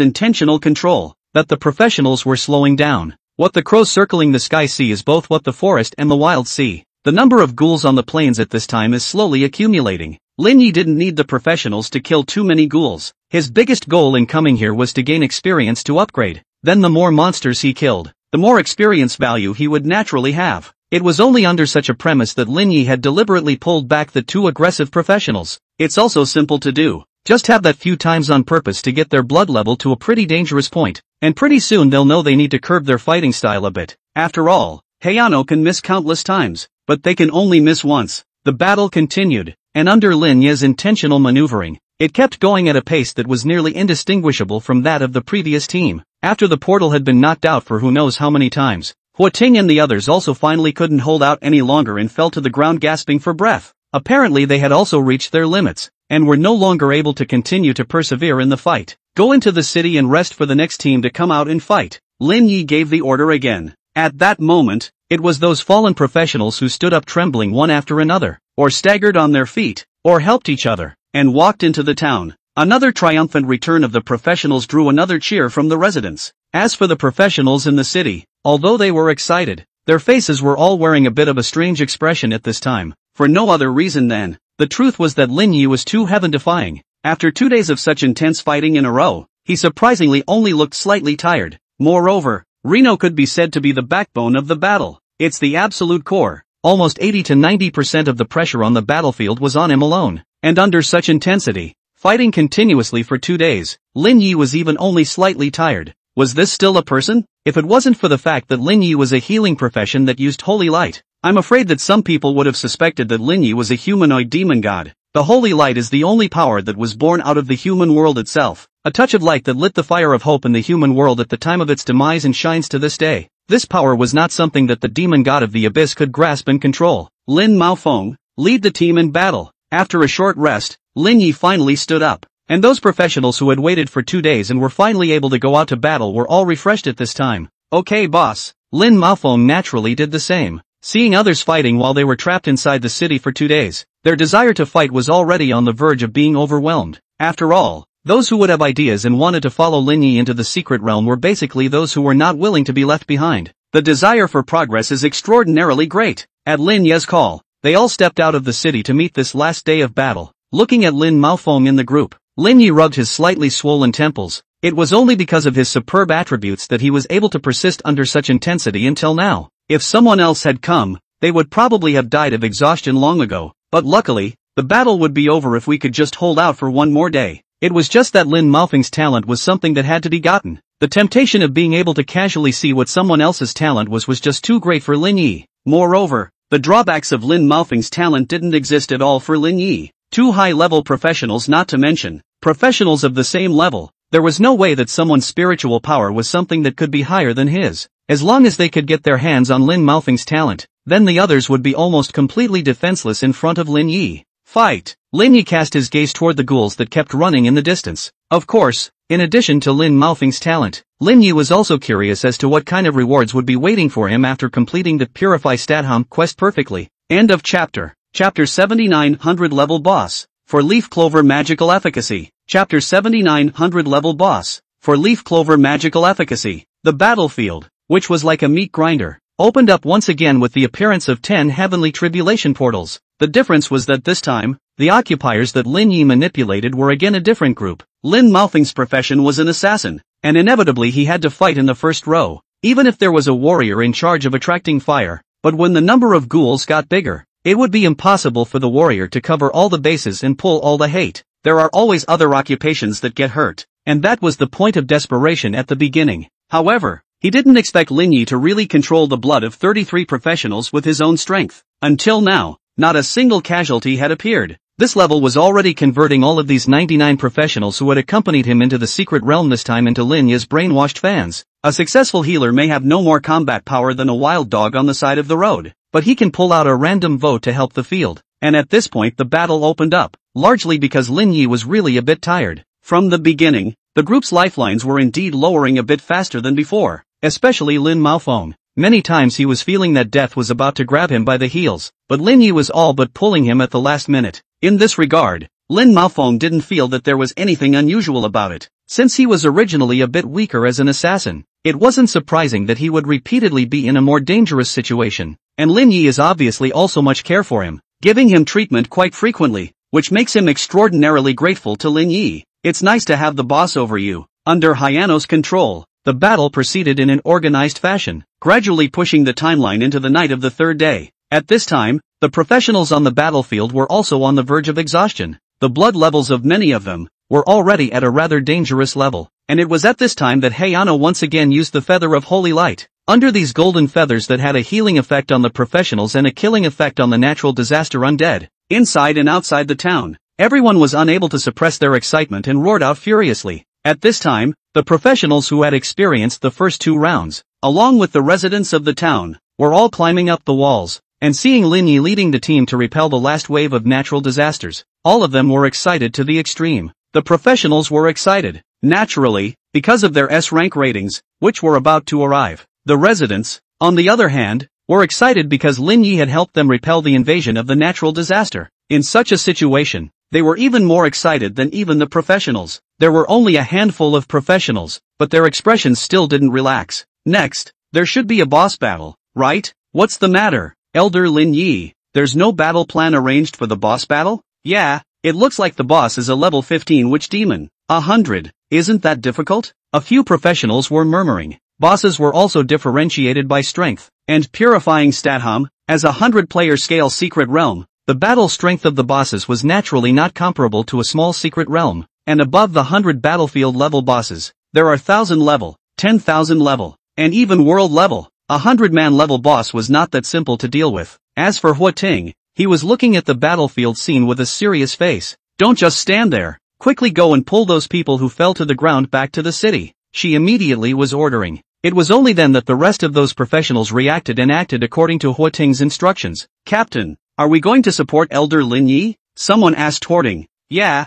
intentional control, that the professionals were slowing down. What the crows circling the sky see is both what the forest and the wild see. The number of ghouls on the plains at this time is slowly accumulating. Lin Yi didn't need the professionals to kill too many ghouls. His biggest goal in coming here was to gain experience to upgrade. Then the more monsters he killed, the more experience value he would naturally have. It was only under such a premise that Lin Yi had deliberately pulled back the two aggressive professionals. It's also simple to do. Just have that few times on purpose to get their blood level to a pretty dangerous point, and pretty soon they'll know they need to curb their fighting style a bit. After all, Hayano can miss countless times, but they can only miss once. The battle continued, and under Lin Yi's intentional maneuvering, it kept going at a pace that was nearly indistinguishable from that of the previous team. After the portal had been knocked out for who knows how many times, Huating and the others also finally couldn't hold out any longer and fell to the ground gasping for breath. Apparently they had also reached their limits, and were no longer able to continue to persevere in the fight. Go into the city and rest for the next team to come out and fight. Lin Yi gave the order again. At that moment, it was those fallen professionals who stood up trembling one after another, or staggered on their feet, or helped each other, and walked into the town. Another triumphant return of the professionals drew another cheer from the residents. As for the professionals in the city, although they were excited, their faces were all wearing a bit of a strange expression at this time, for no other reason than, the truth was that Lin Yi was too heaven-defying. After 2 days of such intense fighting in a row, he surprisingly only looked slightly tired. Moreover, Reno could be said to be the backbone of the battle. It's the absolute core. Almost 80 to 90% of the pressure on the battlefield was on him alone. And under such intensity, fighting continuously for 2 days, Lin Yi was even only slightly tired. Was this still a person? If it wasn't for the fact that Lin Yi was a healing profession that used holy light, I'm afraid that some people would have suspected that Lin Yi was a humanoid demon god. The holy light is the only power that was born out of the human world itself. A touch of light that lit the fire of hope in the human world at the time of its demise and shines to this day. This power was not something that the demon god of the abyss could grasp and control. Lin Maofeng, lead the team in battle. After a short rest, Lin Yi finally stood up. And those professionals who had waited for 2 days and were finally able to go out to battle were all refreshed at this time. Okay boss. Lin Maofeng naturally did the same. Seeing others fighting while they were trapped inside the city for 2 days, their desire to fight was already on the verge of being overwhelmed. After all, those who would have ideas and wanted to follow Lin Yi into the secret realm were basically those who were not willing to be left behind. The desire for progress is extraordinarily great. At Lin Yi's call, they all stepped out of the city to meet this last day of battle. Looking at Lin Maofeng in the group, Lin Yi rubbed his slightly swollen temples. It was only because of his superb attributes that he was able to persist under such intensity until now. If someone else had come, they would probably have died of exhaustion long ago. But luckily, the battle would be over if we could just hold out for one more day. It was just that Lin Maofeng's talent was something that had to be gotten. The temptation of being able to casually see what someone else's talent was just too great for Lin Yi. Moreover, the drawbacks of Lin Maofeng's talent didn't exist at all for Lin Yi. Two high-level professionals, not to mention professionals of the same level. There was no way that someone's spiritual power was something that could be higher than his. As long as they could get their hands on Lin Maofeng's talent, then the others would be almost completely defenseless in front of Lin Yi. Fight! Lin Yi cast his gaze toward the ghouls that kept running in the distance. Of course, In addition to Lin Maofeng's talent, Lin Yi was also curious as to what kind of rewards would be waiting for him after completing the Purify Stadham quest perfectly. End of chapter. Chapter 79 100 level boss. For Leaf Clover Magical Efficacy. Chapter 79 100 level boss. For Leaf Clover Magical Efficacy. The battlefield, which was like a meat grinder, opened up once again with the appearance of 10 heavenly tribulation portals. The difference was that this time, the occupiers that Lin Yi manipulated were again a different group. Lin Maofeng's profession was an assassin, and inevitably he had to fight in the first row, even if there was a warrior in charge of attracting fire. But when the number of ghouls got bigger, it would be impossible for the warrior to cover all the bases and pull all the hate. There are always other occupations that get hurt, and that was the point of desperation at the beginning. However, he didn't expect Lin Yi to really control the blood of 33 professionals with his own strength. Until now, not a single casualty had appeared. This level was already converting all of these 99 professionals who had accompanied him into the secret realm this time into Lin Yi's brainwashed fans. A successful healer may have no more combat power than a wild dog on the side of the road, but he can pull out a random vote to help the field. And at this point the battle opened up, largely because Lin Yi was really a bit tired. From the beginning, the group's lifelines were indeed lowering a bit faster than before, especially Lin Maofeng. Many times he was feeling that death was about to grab him by the heels, but Lin Yi was all but pulling him at the last minute. In this regard, Lin Maofeng didn't feel that there was anything unusual about it. Since he was originally a bit weaker as an assassin, it wasn't surprising that he would repeatedly be in a more dangerous situation, and Lin Yi is obviously also much care for him, giving him treatment quite frequently, which makes him extraordinarily grateful to Lin Yi. It's nice to have the boss over you. Under Hayano's control, the battle proceeded in an organized fashion, gradually pushing the timeline into the night of the third day. At this time, the professionals on the battlefield were also on the verge of exhaustion. The blood levels of many of them were already at a rather dangerous level, and it was at this time that Hayano once again used the Feather of Holy Light. Under these golden feathers that had a healing effect on the professionals and a killing effect on the natural disaster undead, inside and outside the town, everyone was unable to suppress their excitement and roared out furiously. At this time, the professionals who had experienced the first 2 rounds, along with the residents of the town, were all climbing up the walls, and seeing Lin Yi leading the team to repel the last wave of natural disasters, all of them were excited to the extreme. The professionals were excited, naturally, because of their S-rank ratings, which were about to arrive. The residents, on the other hand, were excited because Lin Yi had helped them repel the invasion of the natural disaster. In such a situation, they were even more excited than even the professionals. There were only a handful of professionals, but their expressions still didn't relax. Next, there should be a boss battle, right? What's the matter, Elder Lin Yi? There's no battle plan arranged for the boss battle? Yeah, it looks like the boss is a level 15 witch demon. 100, isn't that difficult? A few professionals were murmuring. Bosses were also differentiated by strength, and Purifying Stadham, as a 100-player scale secret realm, the battle strength of the bosses was naturally not comparable to a small secret realm, and above the 100 battlefield level bosses, there are 1,000 level, 10,000 level, and even world level. A 100-man level boss was not that simple to deal with. As for Huating, he was looking at the battlefield scene with a serious face. Don't just stand there. Quickly go and pull those people who fell to the ground back to the city, she immediately was ordering. It was only then that the rest of those professionals reacted and acted according to Huating's instructions. Captain, are we going to support Elder Lin Yi? Someone asked Huating. Yeah,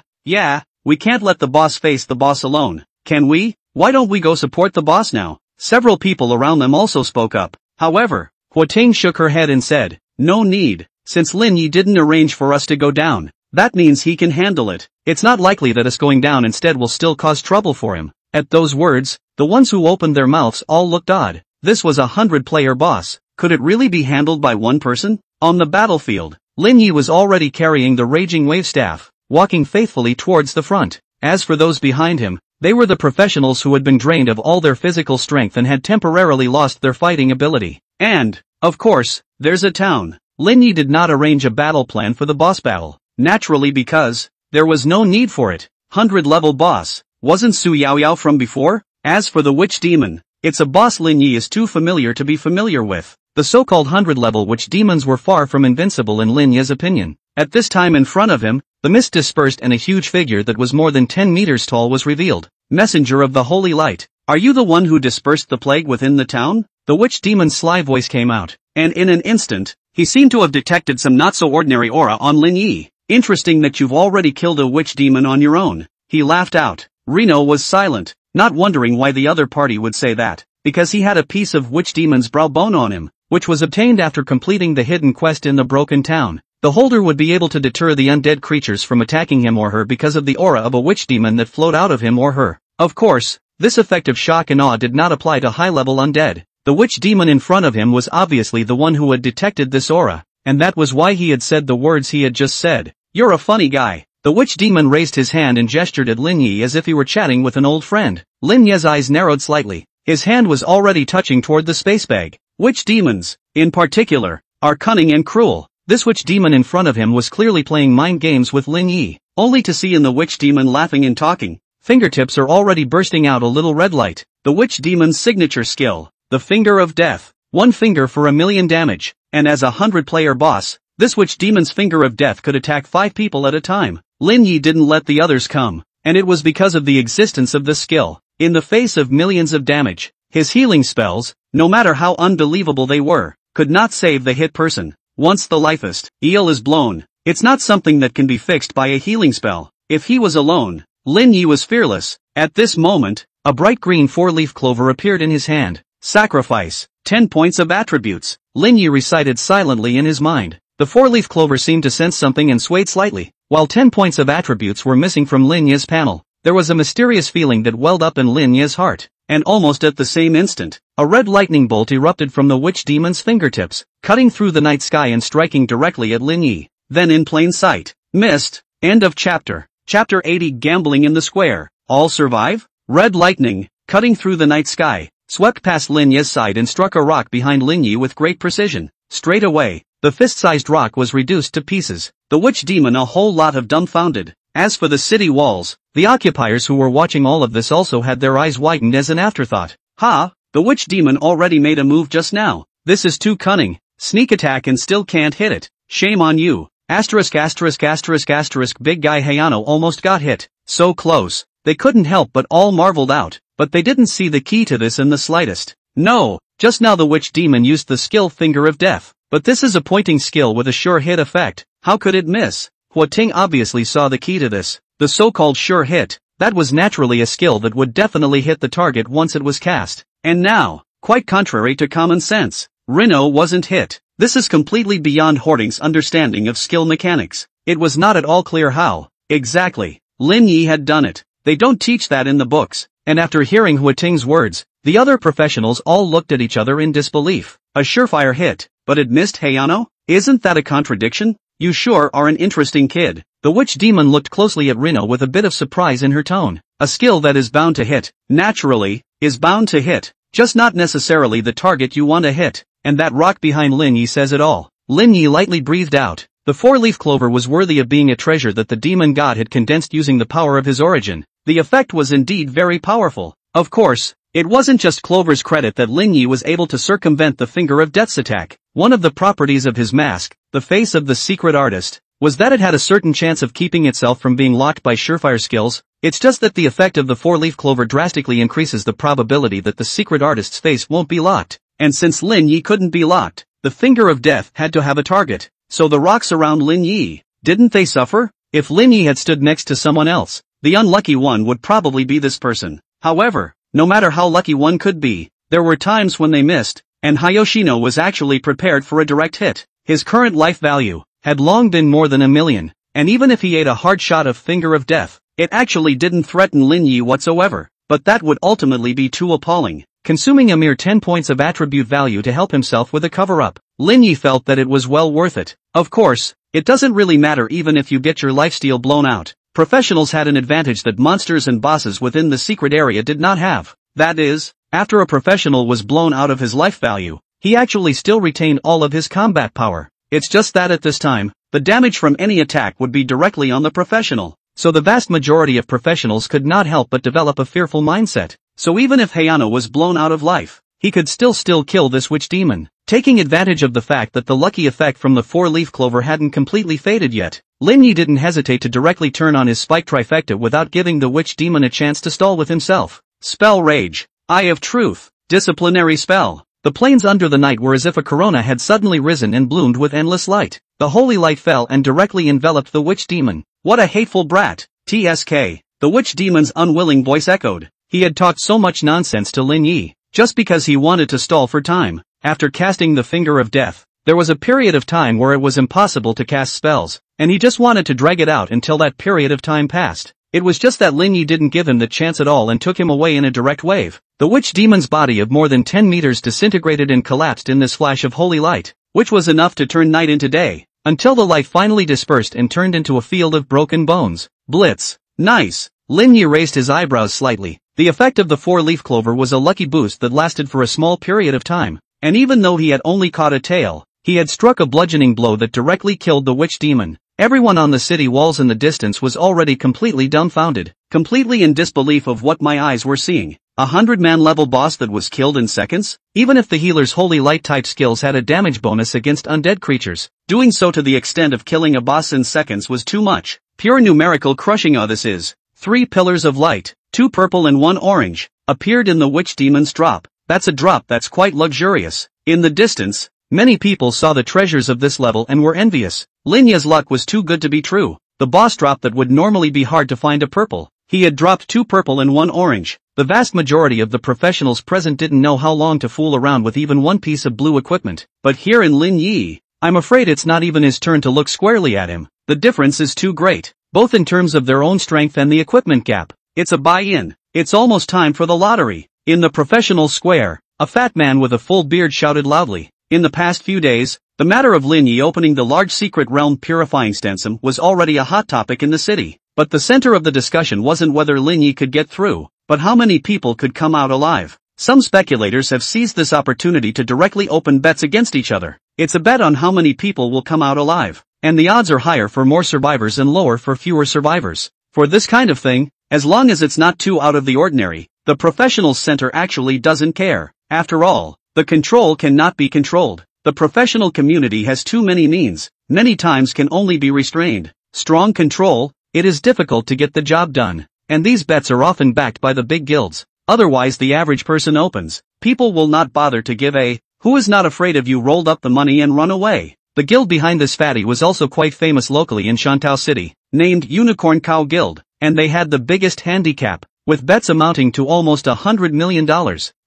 we can't let the boss face the boss alone, can we? Why don't we go support the boss now? Several people around them also spoke up. However, Huating shook her head and said, no need, since Lin Yi didn't arrange for us to go down, that means he can handle it. It's not likely that us going down instead will still cause trouble for him. At those words, the ones who opened their mouths all looked odd. This was a 100-player boss. Could it really be handled by one person? On the battlefield, Lin Yi was already carrying the Raging Wave Staff, walking faithfully towards the front. As for those behind him, they were the professionals who had been drained of all their physical strength and had temporarily lost their fighting ability. And, of course, there's a town. Lin Yi did not arrange a battle plan for the boss battle, naturally because there was no need for it. 100-level boss. Wasn't Su Yaoyao from before? As for the witch demon, it's a boss Lin Yi is too familiar to be familiar with. The so-called 100-level witch demons were far from invincible in Lin Yi's opinion. At this time in front of him, the mist dispersed and a huge figure that was more than 10 meters tall was revealed. Messenger of the Holy Light, are you the one who dispersed the plague within the town? The witch demon's sly voice came out, and in an instant, he seemed to have detected some not-so-ordinary aura on Lin Yi. Interesting that you've already killed a witch demon on your own. He laughed out. Reno was silent, not wondering why the other party would say that, because he had a piece of witch demon's brow bone on him, which was obtained after completing the hidden quest in the broken town. The holder would be able to deter the undead creatures from attacking him or her because of the aura of a witch demon that flowed out of him or her. Of course, this effect of shock and awe did not apply to high-level undead. The witch demon in front of him was obviously the one who had detected this aura, and that was why he had said the words he had just said. "You're a funny guy." The witch demon raised his hand and gestured at Lin Yi as if he were chatting with an old friend. Lin Yi's eyes narrowed slightly. His hand was already touching toward the space bag. Witch demons, in particular, are cunning and cruel. This witch demon in front of him was clearly playing mind games with Lin Yi, only to see in the witch demon laughing and talking. Fingertips are already bursting out a little red light. The witch demon's signature skill, the Finger of Death. 1 finger for 1,000,000 damage, and as a 100-player boss, this witch demon's Finger of Death could attack 5 people at a time. Lin Yi didn't let the others come, and it was because of the existence of this skill. In the face of millions of damage, his healing spells, no matter how unbelievable they were, could not save the hit person. Once the lifest eel is blown, it's not something that can be fixed by a healing spell. If he was alone, Lin Yi was fearless. At this moment, a bright green 4-leaf clover appeared in his hand. Sacrifice, 10 points of attributes, Lin Yi recited silently in his mind. The 4-leaf clover seemed to sense something and swayed slightly. While 10 points of attributes were missing from Lin Yi's panel, there was a mysterious feeling that welled up in Lin Yi's heart. And almost at the same instant, a red lightning bolt erupted from the witch demon's fingertips, cutting through the night sky and striking directly at Lin Yi. Then in plain sight, missed. End of chapter. Chapter 80 Gambling in the Square. All survive? Red lightning, cutting through the night sky, swept past Lin Yi's side and struck a rock behind Lin Yi with great precision. Straight away, the fist-sized rock was reduced to pieces. The witch demon a whole lot of dumbfounded. As for the city walls, the occupiers who were watching all of this also had their eyes widened as an afterthought. Ha! The witch demon already made a move just now. This is too cunning. Sneak attack and still can't hit it. Shame on you. Asterisk asterisk asterisk asterisk big guy Hayano almost got hit. So close. They couldn't help but all marveled out, but they didn't see the key to this in the slightest. No, just now the witch demon used the skill Finger of Death. But this is a pointing skill with a sure hit effect. How could it miss? Hua Ting obviously saw the key to this. The so-called sure hit. That was naturally a skill that would definitely hit the target once it was cast. And now, quite contrary to common sense, Reno wasn't hit. This is completely beyond Hording's understanding of skill mechanics. It was not at all clear how, exactly, Lin Yi had done it. They don't teach that in the books. And after hearing Hua Ting's words, the other professionals all looked at each other in disbelief. A surefire hit, but it missed Hayano? Isn't that a contradiction? You sure are an interesting kid. The witch demon looked closely at Reno with a bit of surprise in her tone. A skill that is bound to hit, naturally, is bound to hit, just not necessarily the target you want to hit. And that rock behind Lin Yi says it all. Lin Yi lightly breathed out. The 4-leaf clover was worthy of being a treasure that the demon god had condensed using the power of his origin. The effect was indeed very powerful. Of course, it wasn't just Clover's credit that Lin Yi was able to circumvent the Finger of Death's attack. One of the properties of his mask, the face of the secret artist, was that it had a certain chance of keeping itself from being locked by surefire skills. It's just that the effect of the 4-leaf clover drastically increases the probability that the secret artist's face won't be locked. And since Lin Yi couldn't be locked, the Finger of Death had to have a target. So the rocks around Lin Yi, didn't they suffer? If Lin Yi had stood next to someone else, the unlucky one would probably be this person. However, no matter how lucky one could be, there were times when they missed, and Hayoshino was actually prepared for a direct hit. His current life value had long been more than 1,000,000, and even if he ate a hard shot of Finger of Death, it actually didn't threaten Lin Yi whatsoever. But that would ultimately be too appalling, consuming a mere 10 points of attribute value to help himself with a cover-up. Lin Yi felt that it was well worth it. Of course, it doesn't really matter even if you get your lifesteal blown out. Professionals had an advantage that monsters and bosses within the secret area did not have. That is, after a professional was blown out of his life value, he actually still retained all of his combat power. It's just that at this time, the damage from any attack would be directly on the professional. So the vast majority of professionals could not help but develop a fearful mindset. So even if Hayano was blown out of life, he could still kill this witch demon. Taking advantage of the fact that the lucky effect from the 4-leaf clover hadn't completely faded yet, Lin Yi didn't hesitate to directly turn on his spike trifecta without giving the witch demon a chance to stall with himself. Spell Rage. Eye of Truth. Disciplinary spell. The plains under the night were as if a corona had suddenly risen and bloomed with endless light. The holy light fell and directly enveloped the witch demon. What a hateful brat. TSK. the witch demon's unwilling voice echoed. He had talked so much nonsense to Lin Yi, just because he wanted to stall for time. After casting the finger of death, there was a period of time where it was impossible to cast spells, and he just wanted to drag it out until that period of time passed. It was just that Lin Yi didn't give him the chance at all and took him away in a direct wave. The witch demon's body of more than 10 meters disintegrated and collapsed in this flash of holy light, which was enough to turn night into day, until the light finally dispersed and turned into a field of broken bones. Blitz. Nice. Lin Yi raised his eyebrows slightly. The effect of the four-leaf clover was a lucky boost that lasted for a small period of time, and even though he had only caught a tail, he had struck a bludgeoning blow that directly killed the witch demon. Everyone on the city walls in the distance was already completely dumbfounded, completely in disbelief of what my eyes were seeing. 100-man level boss that was killed in seconds? Even if the healer's holy light type skills had a damage bonus against undead creatures, doing so to the extent of killing a boss in seconds was too much. Pure numerical crushing. This is 3 pillars of light, 2 purple and 1 orange, appeared in the witch demon's drop. That's a drop that's quite luxurious. In the distance, many people saw the treasures of this level and were envious. Lin Yi's luck was too good to be true. The boss drop that would normally be hard to find a purple, he had dropped 2 purple and 1 orange. The vast majority of the professionals present didn't know how long to fool around with even one piece of blue equipment. But here in Lin Yi, I'm afraid it's not even his turn to look squarely at him. The difference is too great, both in terms of their own strength and the equipment gap. It's a buy-in. It's almost time for the lottery. In the professional square, a fat man with a full beard shouted loudly. In the past few days, the matter of Lin Yi opening the large secret realm purifying stanza was already a hot topic in the city. But the center of the discussion wasn't whether Lin Yi could get through, but how many people could come out alive. Some speculators have seized this opportunity to directly open bets against each other. It's a bet on how many people will come out alive, and the odds are higher for more survivors and lower for fewer survivors. For this kind of thing, as long as it's not too out of the ordinary, the professional center actually doesn't care. After all, the control cannot be controlled. The professional community has too many means, many times can only be restrained. Strong control, it is difficult to get the job done, and these bets are often backed by the big guilds. Otherwise the average person opens. People will not bother to give a, who is not afraid of you, rolled up the money and run away. The guild behind this fatty was also quite famous locally in Shantou City, named Unicorn Cow Guild, and they had the biggest handicap, with bets amounting to almost $100 million.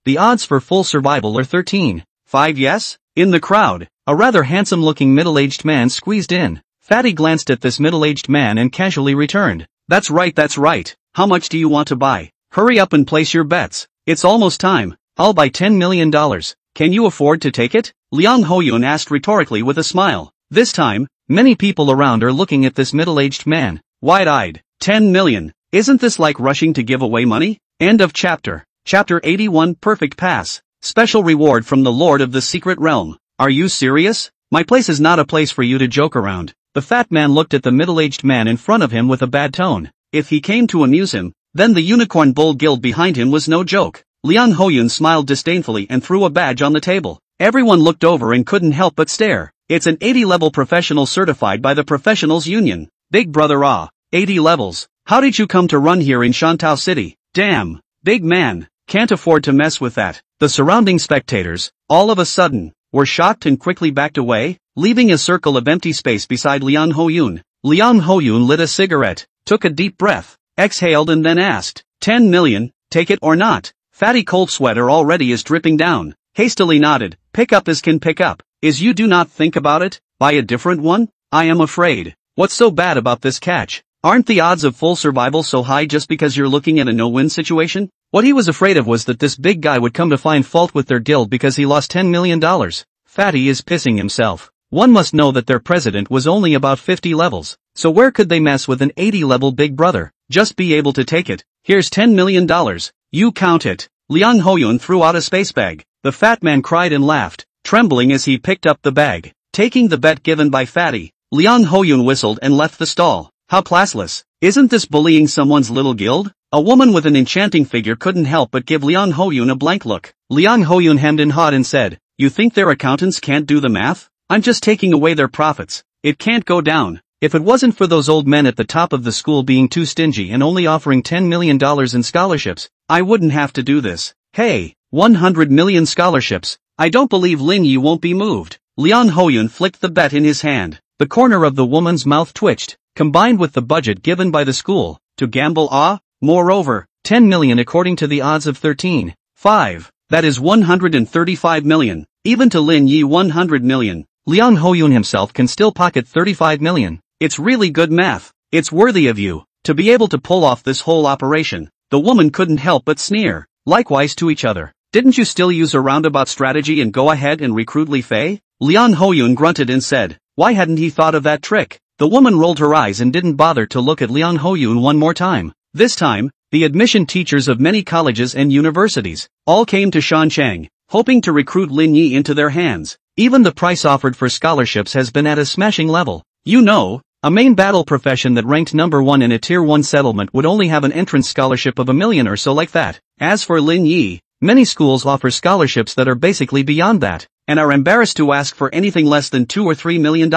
The odds for full survival are 13.5. Yes? In the crowd, a rather handsome-looking middle-aged man squeezed in. Fatty glanced at this middle-aged man and casually returned. That's right. How much do you want to buy? Hurry up and place your bets. It's almost time. I'll buy $10 million. Can you afford to take it? Liang Hoyun asked rhetorically with a smile. This time, many people around are looking at this middle-aged man, wide-eyed. 10 million. Isn't this like rushing to give away money? End of chapter. Chapter 81. Perfect Pass. Special reward from the Lord of the Secret Realm. Are you serious? My place is not a place for you to joke around. The fat man looked at the middle-aged man in front of him with a bad tone. If he came to amuse him, then the Unicorn Bull Guild behind him was no joke. Liang Hoyun smiled disdainfully and threw a badge on the table. Everyone looked over and couldn't help but stare. It's an 80-level professional certified by the Professionals Union. Big brother, 80 levels. How did you come to run here in Shantou City? Damn, big man, can't afford to mess with that. The surrounding spectators, all of a sudden, were shocked and quickly backed away, leaving a circle of empty space beside Liang Hoyun. Liang Hoyun lit a cigarette, took a deep breath, exhaled and then asked, 10 million, take it or not? Fatty cold sweater already is dripping down, hastily nodded, pick up as can pick up, is you do not think about it, buy a different one? I am afraid. What's so bad about this catch? Aren't the odds of full survival so high just because you're looking at a no-win situation? What he was afraid of was that this big guy would come to find fault with their guild because he lost $10 million. Fatty is pissing himself. One must know that their president was only about 50 levels, so where could they mess with an 80-level big brother? Just be able to take it. Here's $10 million. You count it. Liang Hoyun threw out a space bag. The fat man cried and laughed, trembling as he picked up the bag. Taking the bet given by Fatty, Liang Hoyun whistled and left the stall. How classless. Isn't this bullying someone's little guild? A woman with an enchanting figure couldn't help but give Liang Hoyun a blank look. Liang Hoyun hemmed and hawed and said, you think their accountants can't do the math? I'm just taking away their profits. It can't go down. If it wasn't for those old men at the top of the school being too stingy and only offering $10 million in scholarships, I wouldn't have to do this. Hey, 100 million scholarships. I don't believe Lin Yi won't be moved. Liang Hoyun flicked the bet in his hand. The corner of the woman's mouth twitched, combined with the budget given by the school, to gamble. Moreover, 10 million according to the odds of 13.5. That is 135 million. Even to Lin Yi 100 million. Liang Hoyun himself can still pocket 35 million. It's really good math. It's worthy of you. To be able to pull off this whole operation. The woman couldn't help but sneer. Likewise to each other. Didn't you still use a roundabout strategy and go ahead and recruit Li Fei? Liang Hoyun grunted and said, why hadn't he thought of that trick? The woman rolled her eyes and didn't bother to look at Liang Hoyun one more time. This time, the admission teachers of many colleges and universities all came to Shanchang, hoping to recruit Lin Yi into their hands. Even the price offered for scholarships has been at a smashing level. You know, a main battle profession that ranked number 1 in a tier 1 settlement would only have an entrance scholarship of $1 million or so like that. As for Lin Yi, many schools offer scholarships that are basically beyond that, and are embarrassed to ask for anything less than $2 or $3 million.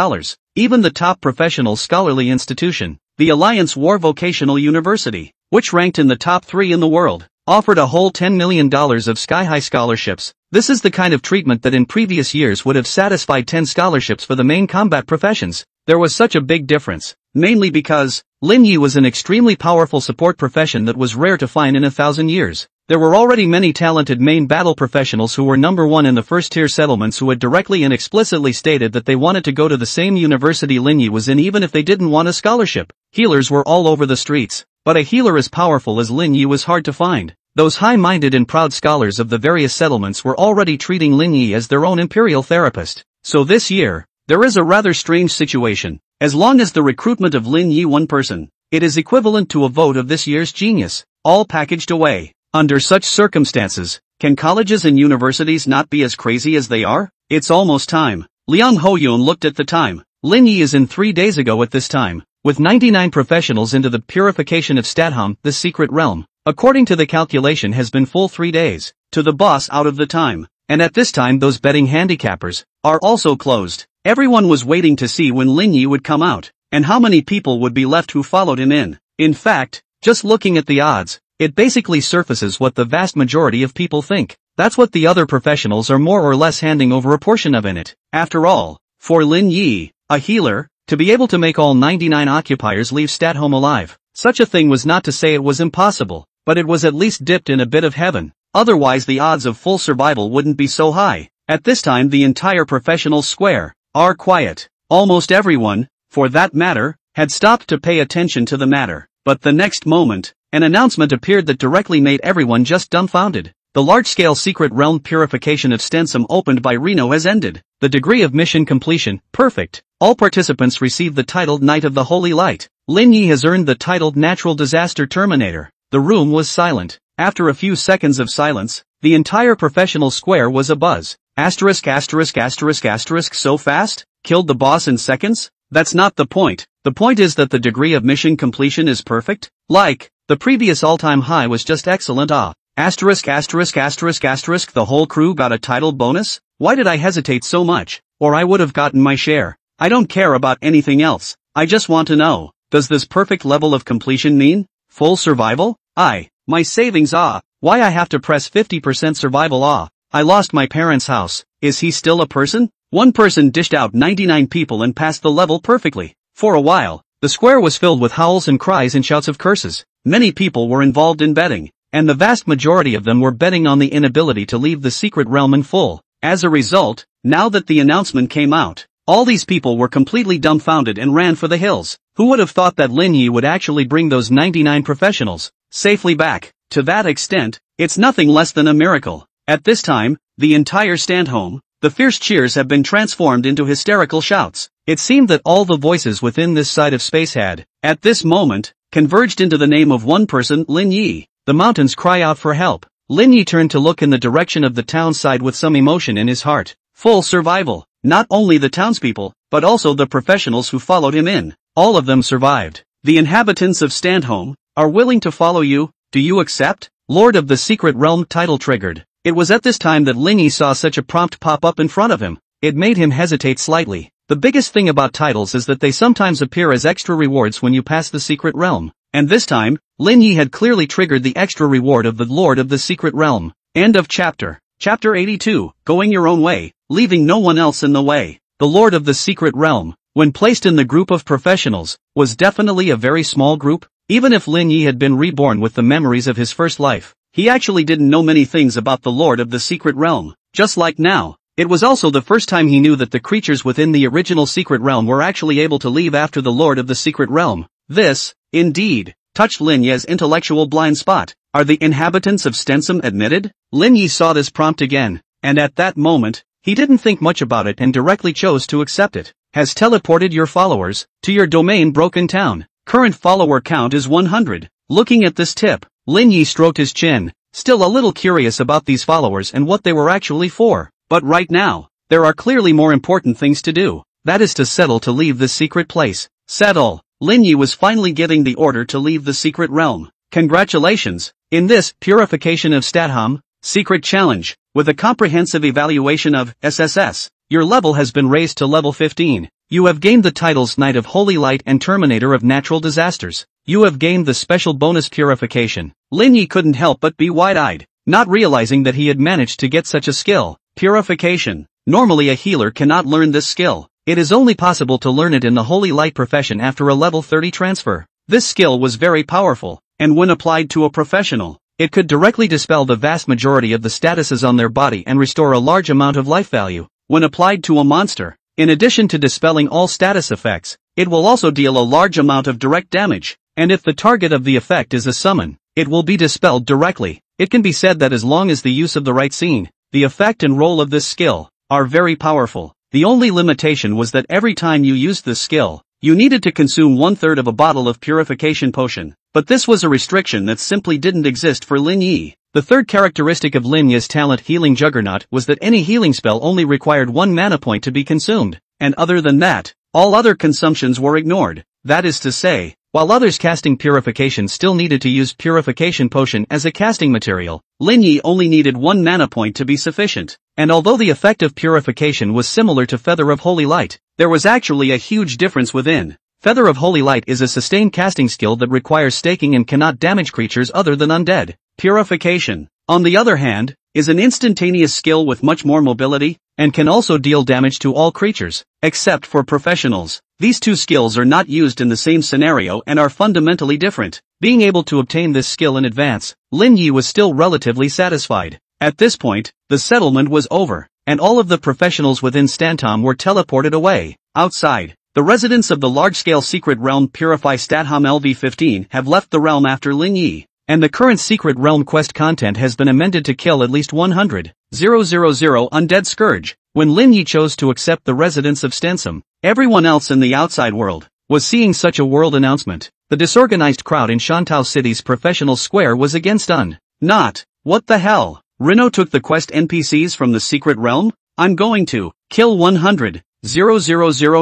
Even the top professional scholarly institution, the Alliance War Vocational University, which ranked in the top 3 in the world, offered a whole $10 million of sky-high scholarships. This is the kind of treatment that in previous years would have satisfied 10 scholarships for the main combat professions. There was such a big difference, mainly because Lin Yi was an extremely powerful support profession that was rare to find in 1,000 years. There were already many talented main battle professionals who were number 1 in the first-tier settlements who had directly and explicitly stated that they wanted to go to the same university Lin Yi was in even if they didn't want a scholarship. Healers were all over the streets, but a healer as powerful as Lin Yi was hard to find. Those high-minded and proud scholars of the various settlements were already treating Lin Yi as their own imperial therapist. So this year, there is a rather strange situation. As long as the recruitment of Lin Yi one person, it is equivalent to a vote of this year's genius, all packaged away. Under such circumstances, can colleges and universities not be as crazy as they are? It's almost time. Liang Hoyun looked at the time. Lin Yi is in 3 days ago at this time, with 99 professionals into the purification of Stadham, the secret realm. According to the calculation has been full 3 days, to the boss out of the time, and at this time those betting handicappers are also closed. Everyone was waiting to see when Lin Yi would come out, and how many people would be left who followed him in. In fact, just looking at the odds, it basically surfaces what the vast majority of people think. That's what the other professionals are more or less handing over a portion of in it. After all, for Lin Yi, a healer, to be able to make all 99 occupiers leave Stadhome alive, such a thing was not to say it was impossible, but it was at least dipped in a bit of heaven. Otherwise the odds of full survival wouldn't be so high. At this time the entire professional square are quiet. Almost everyone, for that matter, had stopped to pay attention to the matter. But the next moment, an announcement appeared that directly made everyone just dumbfounded. The large-scale secret realm purification of Stensum opened by Reno has ended. The degree of mission completion, perfect. All participants received the titled Knight of the Holy Light. Lin Yi has earned the titled Natural Disaster Terminator. The room was silent. After a few seconds of silence, the entire professional square was abuzz. Asterisk asterisk asterisk asterisk so fast? Killed the boss in seconds? That's not the point. The point is that the degree of mission completion is perfect. Like, the previous all-time high was just excellent. Asterisk asterisk asterisk asterisk the whole crew got a title bonus? Why did I hesitate so much? Or I would have gotten my share. I don't care about anything else. I just want to know, does this perfect level of completion mean full survival? My savings why I have to press 50% survival I lost my parents' house. Is he still a person? One person dished out 99 people and passed the level perfectly. For a while, the square was filled with howls and cries and shouts of curses. Many people were involved in betting, and the vast majority of them were betting on the inability to leave the secret realm in full. As a result, now that the announcement came out, all these people were completely dumbfounded and ran for the hills. Who would have thought that Lin Yi would actually bring those 99 professionals safely back? To that extent, it's nothing less than a miracle. At this time, the entire Stadhome, the fierce cheers have been transformed into hysterical shouts. It seemed that all the voices within this side of space had, at this moment, converged into the name of one person, Lin Yi. The mountains cry out for help. Lin Yi turned to look in the direction of the town side with some emotion in his heart. Full survival. Not only the townspeople, but also the professionals who followed him in. All of them survived. The inhabitants of Stadhome are willing to follow you. Do you accept? Lord of the Secret Realm title triggered. It was at this time that Lin Yi saw such a prompt pop up in front of him. It made him hesitate slightly. The biggest thing about titles is that they sometimes appear as extra rewards when you pass the secret realm. And this time, Lin Yi had clearly triggered the extra reward of the Lord of the Secret Realm. End of chapter. Chapter 82, Going Your Own Way, Leaving No One Else in the Way. The Lord of the Secret Realm, when placed in the group of professionals, was definitely a very small group. Even if Lin Yi had been reborn with the memories of his first life, he actually didn't know many things about the Lord of the Secret Realm. Just like now, it was also the first time he knew that the creatures within the original Secret Realm were actually able to leave after the Lord of the Secret Realm. This, indeed, touched Lin Yi's intellectual blind spot. Are the inhabitants of Stensum admitted? Lin Yi saw this prompt again, and at that moment, he didn't think much about it and directly chose to accept it. Has teleported your followers to your domain Broken Town. Current follower count is 100. Looking at this tip, Lin Yi stroked his chin, still a little curious about these followers and what they were actually for. But right now, there are clearly more important things to do. That is to settle to leave this secret place. Settle. Lin Yi was finally getting the order to leave the secret realm. Congratulations! In this Purification of Statham Secret Challenge, with a comprehensive evaluation of SSS, your level has been raised to level 15. You have gained the titles Knight of Holy Light and Terminator of Natural Disasters. You have gained the special bonus Purification. Lin Yi couldn't help but be wide-eyed, not realizing that he had managed to get such a skill. Purification. Normally a healer cannot learn this skill. It is only possible to learn it in the Holy Light profession after a level 30 transfer. This skill was very powerful, and when applied to a professional, it could directly dispel the vast majority of the statuses on their body and restore a large amount of life value. When applied to a monster, in addition to dispelling all status effects, it will also deal a large amount of direct damage, and if the target of the effect is a summon, it will be dispelled directly. It can be said that as long as the use of the right scene, the effect and role of this skill are very powerful. The only limitation was that every time you used this skill, you needed to consume 1/3 of a bottle of purification potion. But this was a restriction that simply didn't exist for Lin Yi. The third characteristic of Lin Yi's talent Healing Juggernaut was that any healing spell only required 1 mana point to be consumed, and other than that, all other consumptions were ignored. That is to say, while others casting Purification still needed to use Purification Potion as a casting material, Lin Yi only needed 1 mana point to be sufficient. And although the effect of Purification was similar to Feather of Holy Light, there was actually a huge difference within. Feather of Holy Light is a sustained casting skill that requires staking and cannot damage creatures other than undead. Purification, on the other hand, is an instantaneous skill with much more mobility, and can also deal damage to all creatures, except for professionals. These two skills are not used in the same scenario and are fundamentally different. Being able to obtain this skill in advance, Lin Yi was still relatively satisfied. At this point, the settlement was over, and all of the professionals within Stantom were teleported away. Outside, the residents of the large-scale secret realm Purify Statham LV-15 have left the realm after Lin Yi, and the current secret realm quest content has been amended to kill at least 100,000 undead scourge. When Lin Yi chose to accept the residents of Stensum, everyone else in the outside world was seeing such a world announcement. The disorganized crowd in Shantou City's professional square was again stunned. Not, what the hell? Reno took the quest NPCs from the secret realm? I'm going to kill 100,000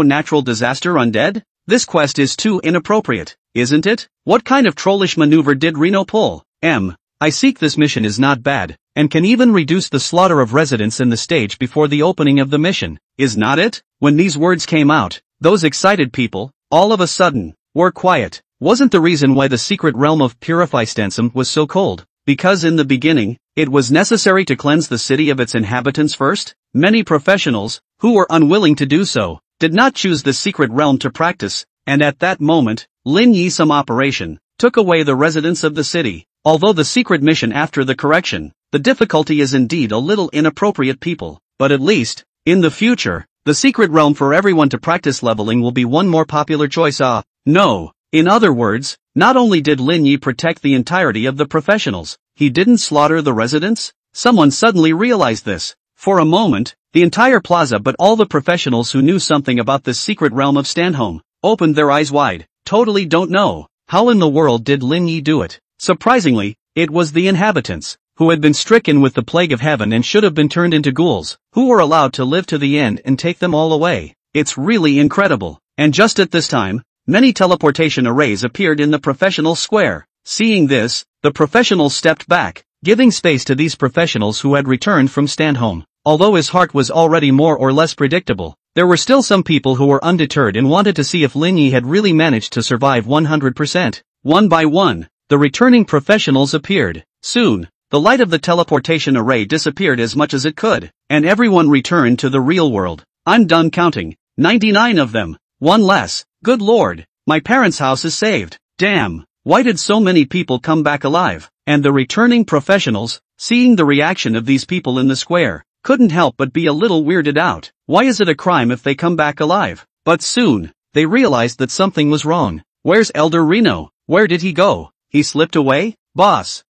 natural disaster undead? This quest is too inappropriate, isn't it? What kind of trollish maneuver did Reno pull? I seek this mission is not bad, and can even reduce the slaughter of residents in the stage before the opening of the mission, is not it? When these words came out, those excited people, all of a sudden, were quiet. Wasn't the reason why the secret realm of Purify Stensum was so cold? Because in the beginning, it was necessary to cleanse the city of its inhabitants first? Many professionals, who were unwilling to do so, did not choose the secret realm to practice, and at that moment, Lin Yi's operation took away the residents of the city. Although the secret mission after the correction, the difficulty is indeed a little inappropriate people, but at least, in the future, the secret realm for everyone to practice leveling will be one more popular choice. No. In other words, not only did Lin Yi protect the entirety of the professionals, he didn't slaughter the residents? Someone suddenly realized this. For a moment, the entire plaza but all the professionals who knew something about this secret realm of Stanholm opened their eyes wide. Totally don't know. How in the world did Lin Yi do it? Surprisingly, it was the inhabitants, who had been stricken with the plague of heaven and should have been turned into ghouls, who were allowed to live to the end and take them all away. It's really incredible. And just at this time, many teleportation arrays appeared in the professional square. Seeing this, the professionals stepped back, giving space to these professionals who had returned from Stanholm. Although his heart was already more or less predictable, there were still some people who were undeterred and wanted to see if Lin Yi had really managed to survive 100%. One by one, the returning professionals appeared. Soon, the light of the teleportation array disappeared as much as it could, and everyone returned to the real world. I'm done counting. 99 of them. One less. Good lord. My parents' house is saved. Damn. Why did so many people come back alive? And the returning professionals, seeing the reaction of these people in the square, couldn't help but be a little weirded out. Why is it a crime if they come back alive? But soon, they realized that something was wrong. Where's Elder Reno? Where did he go? He slipped away? Boss!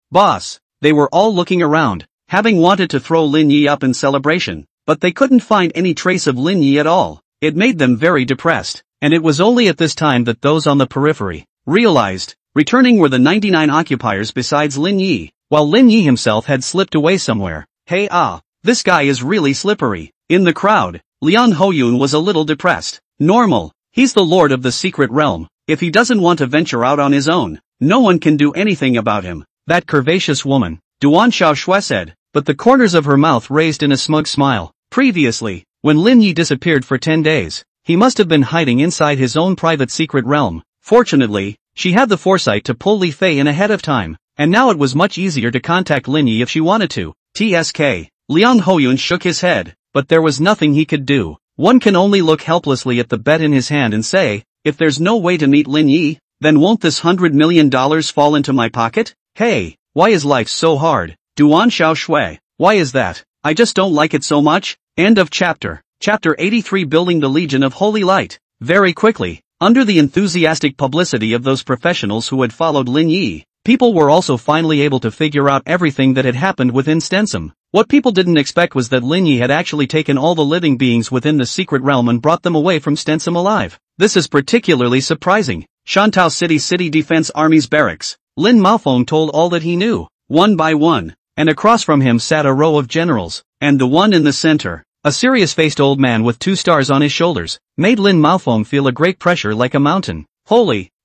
They were all looking around, having wanted to throw Lin Yi up in celebration, but they couldn't find any trace of Lin Yi at all. It made them very depressed, and it was only at this time that those on the periphery realized, returning were the 99 occupiers besides Lin Yi, while Lin Yi himself had slipped away somewhere. Hey this guy is really slippery. In the crowd, Lian Hoyun was a little depressed. Normal, he's the lord of the secret realm. If he doesn't want to venture out on his own, no one can do anything about him. That curvaceous woman, Duan Xiaoshui said, but the corners of her mouth raised in a smug smile. Previously, when Lin Yi disappeared for 10 days, he must have been hiding inside his own private secret realm. Fortunately, she had the foresight to pull Li Fei in ahead of time, and now it was much easier to contact Lin Yi if she wanted to. TSK. Lian Hoyun shook his head, but there was nothing he could do. One can only look helplessly at the bet in his hand and say, if there's no way to meet Lin Yi, then won't this $100 million fall into my pocket? Hey, why is life so hard? Duan Xiaoshui, why is that? I just don't like it so much. End of chapter. Chapter 83 Building the Legion of Holy Light. Very quickly, under the enthusiastic publicity of those professionals who had followed Lin Yi, people were also finally able to figure out everything that had happened within Stensum. What people didn't expect was that Lin Yi had actually taken all the living beings within the secret realm and brought them away from Stensum alive. This is particularly surprising. Shantou City Defense Army's barracks. Lin Maofeng told all that he knew, one by one, and across from him sat a row of generals, and the one in the center, a serious-faced old man with 2 stars on his shoulders, made Lin Maofeng feel a great pressure like a mountain.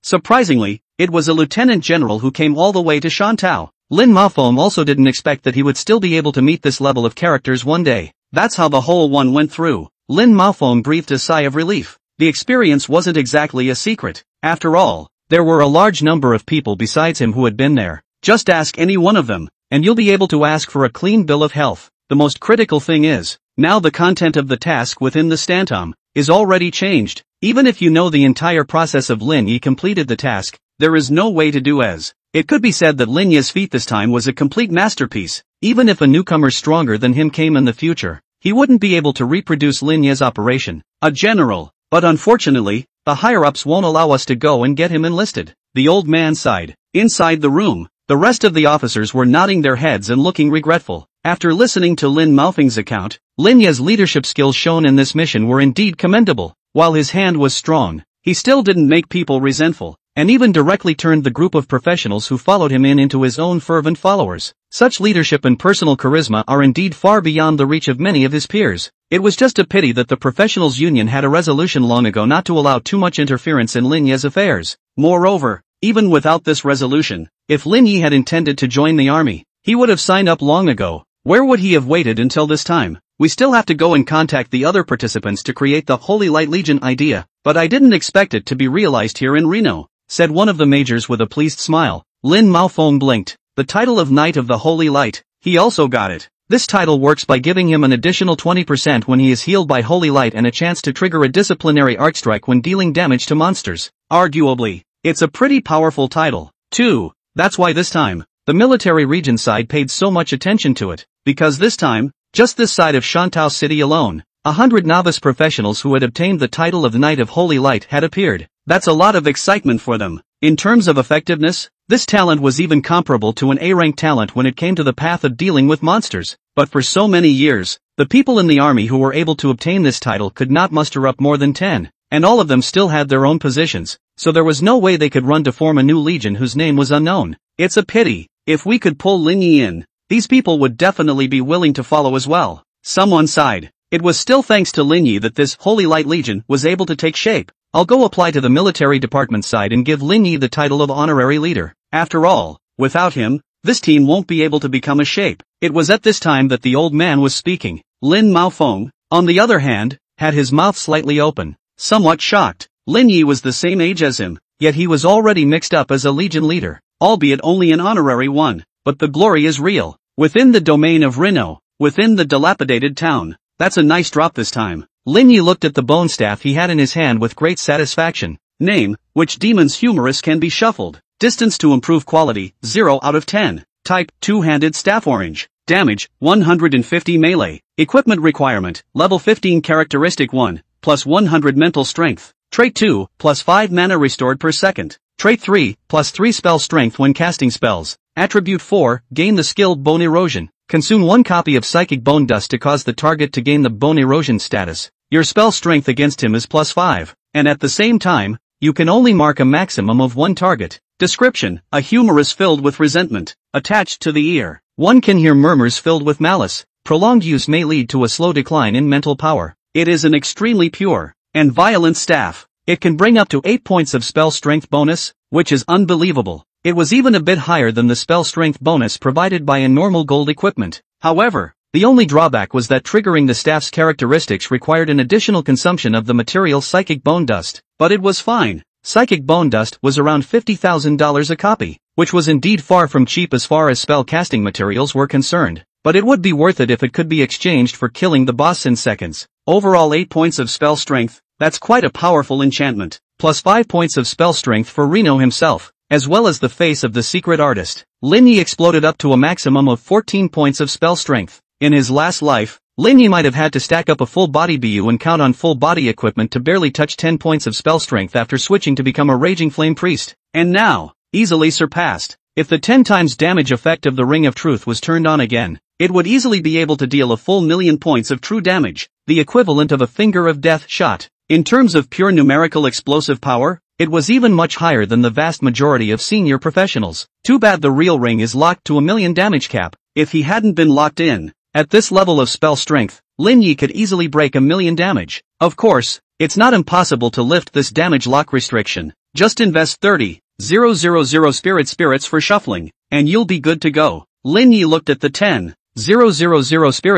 Surprisingly, it was a lieutenant general who came all the way to Shantou. Lin Maofeng also didn't expect that he would still be able to meet this level of characters one day. That's how the whole one went through. Lin Maofeng breathed a sigh of relief. The experience wasn't exactly a secret. After all, there were a large number of people besides him who had been there. Just ask any one of them, and you'll be able to ask for a clean bill of health. The most critical thing is, now the content of the task within the Stantom is already changed. Even if you know the entire process of Lin Yi completed the task, there is no way to do as. It could be said that Lin Yi's feat this time was a complete masterpiece. Even if a newcomer stronger than him came in the future, he wouldn't be able to reproduce Lin Yi's operation. A general. But unfortunately, the higher-ups won't allow us to go and get him enlisted. The old man sighed. Inside the room, the rest of the officers were nodding their heads and looking regretful. After listening to Lin Maofeng's account, Lin Yi's leadership skills shown in this mission were indeed commendable. While his hand was strong, he still didn't make people resentful, and even directly turned the group of professionals who followed him into his own fervent followers. Such leadership and personal charisma are indeed far beyond the reach of many of his peers. It was just a pity that the professionals' union had a resolution long ago not to allow too much interference in Lin Yi's affairs. Moreover, even without this resolution, if Lin Yi had intended to join the army, he would have signed up long ago. Where would he have waited until this time? We still have to go and contact the other participants to create the Holy Light Legion idea, but I didn't expect it to be realized here in Reno, said one of the majors with a pleased smile. Lin Maofeng blinked. The title of Knight of the Holy Light, he also got it. This title works by giving him an additional 20% when he is healed by Holy Light and a chance to trigger a disciplinary arc strike when dealing damage to monsters. Arguably, it's a pretty powerful title, too. That's why this time, the military region side paid so much attention to it, because this time, just this side of Shantou City alone, 100 novice professionals who had obtained the title of Knight of Holy Light had appeared. That's a lot of excitement for them. In terms of effectiveness, this talent was even comparable to an A-rank talent when it came to the path of dealing with monsters. But for so many years, the people in the army who were able to obtain this title could not muster up more than 10, and all of them still had their own positions, so there was no way they could run to form a new legion whose name was unknown. It's a pity. If we could pull Lin Yi in, these people would definitely be willing to follow as well. Someone sighed. It was still thanks to Lin Yi that this Holy Light Legion was able to take shape. I'll go apply to the military department side and give Lin Yi the title of honorary leader. After all, without him, this team won't be able to become a shape. It was at this time that the old man was speaking. Lin Maofeng, on the other hand, had his mouth slightly open, somewhat shocked. Lin Yi was the same age as him, yet he was already mixed up as a legion leader, albeit only an honorary one. But the glory is real. Within the domain of Reno, within the dilapidated town. That's a nice drop this time. Lin Yi looked at the bone staff he had in his hand with great satisfaction. Name, which demon's humorous can be shuffled. Distance to improve quality, 0 out of 10. Type, two-handed staff orange. Damage, 150 melee. Equipment requirement, level 15 characteristic 1, plus 100 mental strength. Trait 2, plus 5 mana restored per second. Trait 3, plus 3 spell strength when casting spells. Attribute 4, gain the skill Bone Erosion. Consume 1 copy of Psychic Bone Dust to cause the target to gain the Bone Erosion status. Your spell strength against him is plus 5, and at the same time, you can only mark a maximum of 1 target. Description, a humorous filled with resentment. Attached to the ear. One can hear murmurs filled with malice. Prolonged use may lead to a slow decline in mental power. It is an extremely pure and violent staff. It can bring up to 8 points of spell strength bonus, which is unbelievable. It was even a bit higher than the spell strength bonus provided by a normal gold equipment. However, the only drawback was that triggering the staff's characteristics required an additional consumption of the material Psychic Bone Dust. But it was fine. Psychic Bone Dust was around $50,000 a copy, which was indeed far from cheap as far as spell casting materials were concerned. But it would be worth it if it could be exchanged for killing the boss in seconds. Overall 8 points of spell strength, that's quite a powerful enchantment. Plus 5 points of spell strength for Reno himself, as well as the face of the secret artist. Lin Yi exploded up to a maximum of 14 points of spell strength. In his last life, Lin Yi might have had to stack up a full body BU and count on full body equipment to barely touch 10 points of spell strength after switching to become a Raging Flame Priest. And now, easily surpassed. If the 10 times damage effect of the Ring of Truth was turned on again, it would easily be able to deal a full 1,000,000 points of true damage, the equivalent of a Finger of Death shot. In terms of pure numerical explosive power, it was even much higher than the vast majority of senior professionals. Too bad the real ring is locked to a 1,000,000 damage cap. If he hadn't been locked in, at this level of spell strength, Lin Yi could easily break 1,000,000 damage. Of course, it's not impossible to lift this damage lock restriction. Just invest 30,000 spirits for shuffling, and you'll be good to go. Lin Yi looked at the 10,000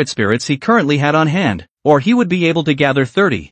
spirits he currently had on hand, or he would be able to gather 30,000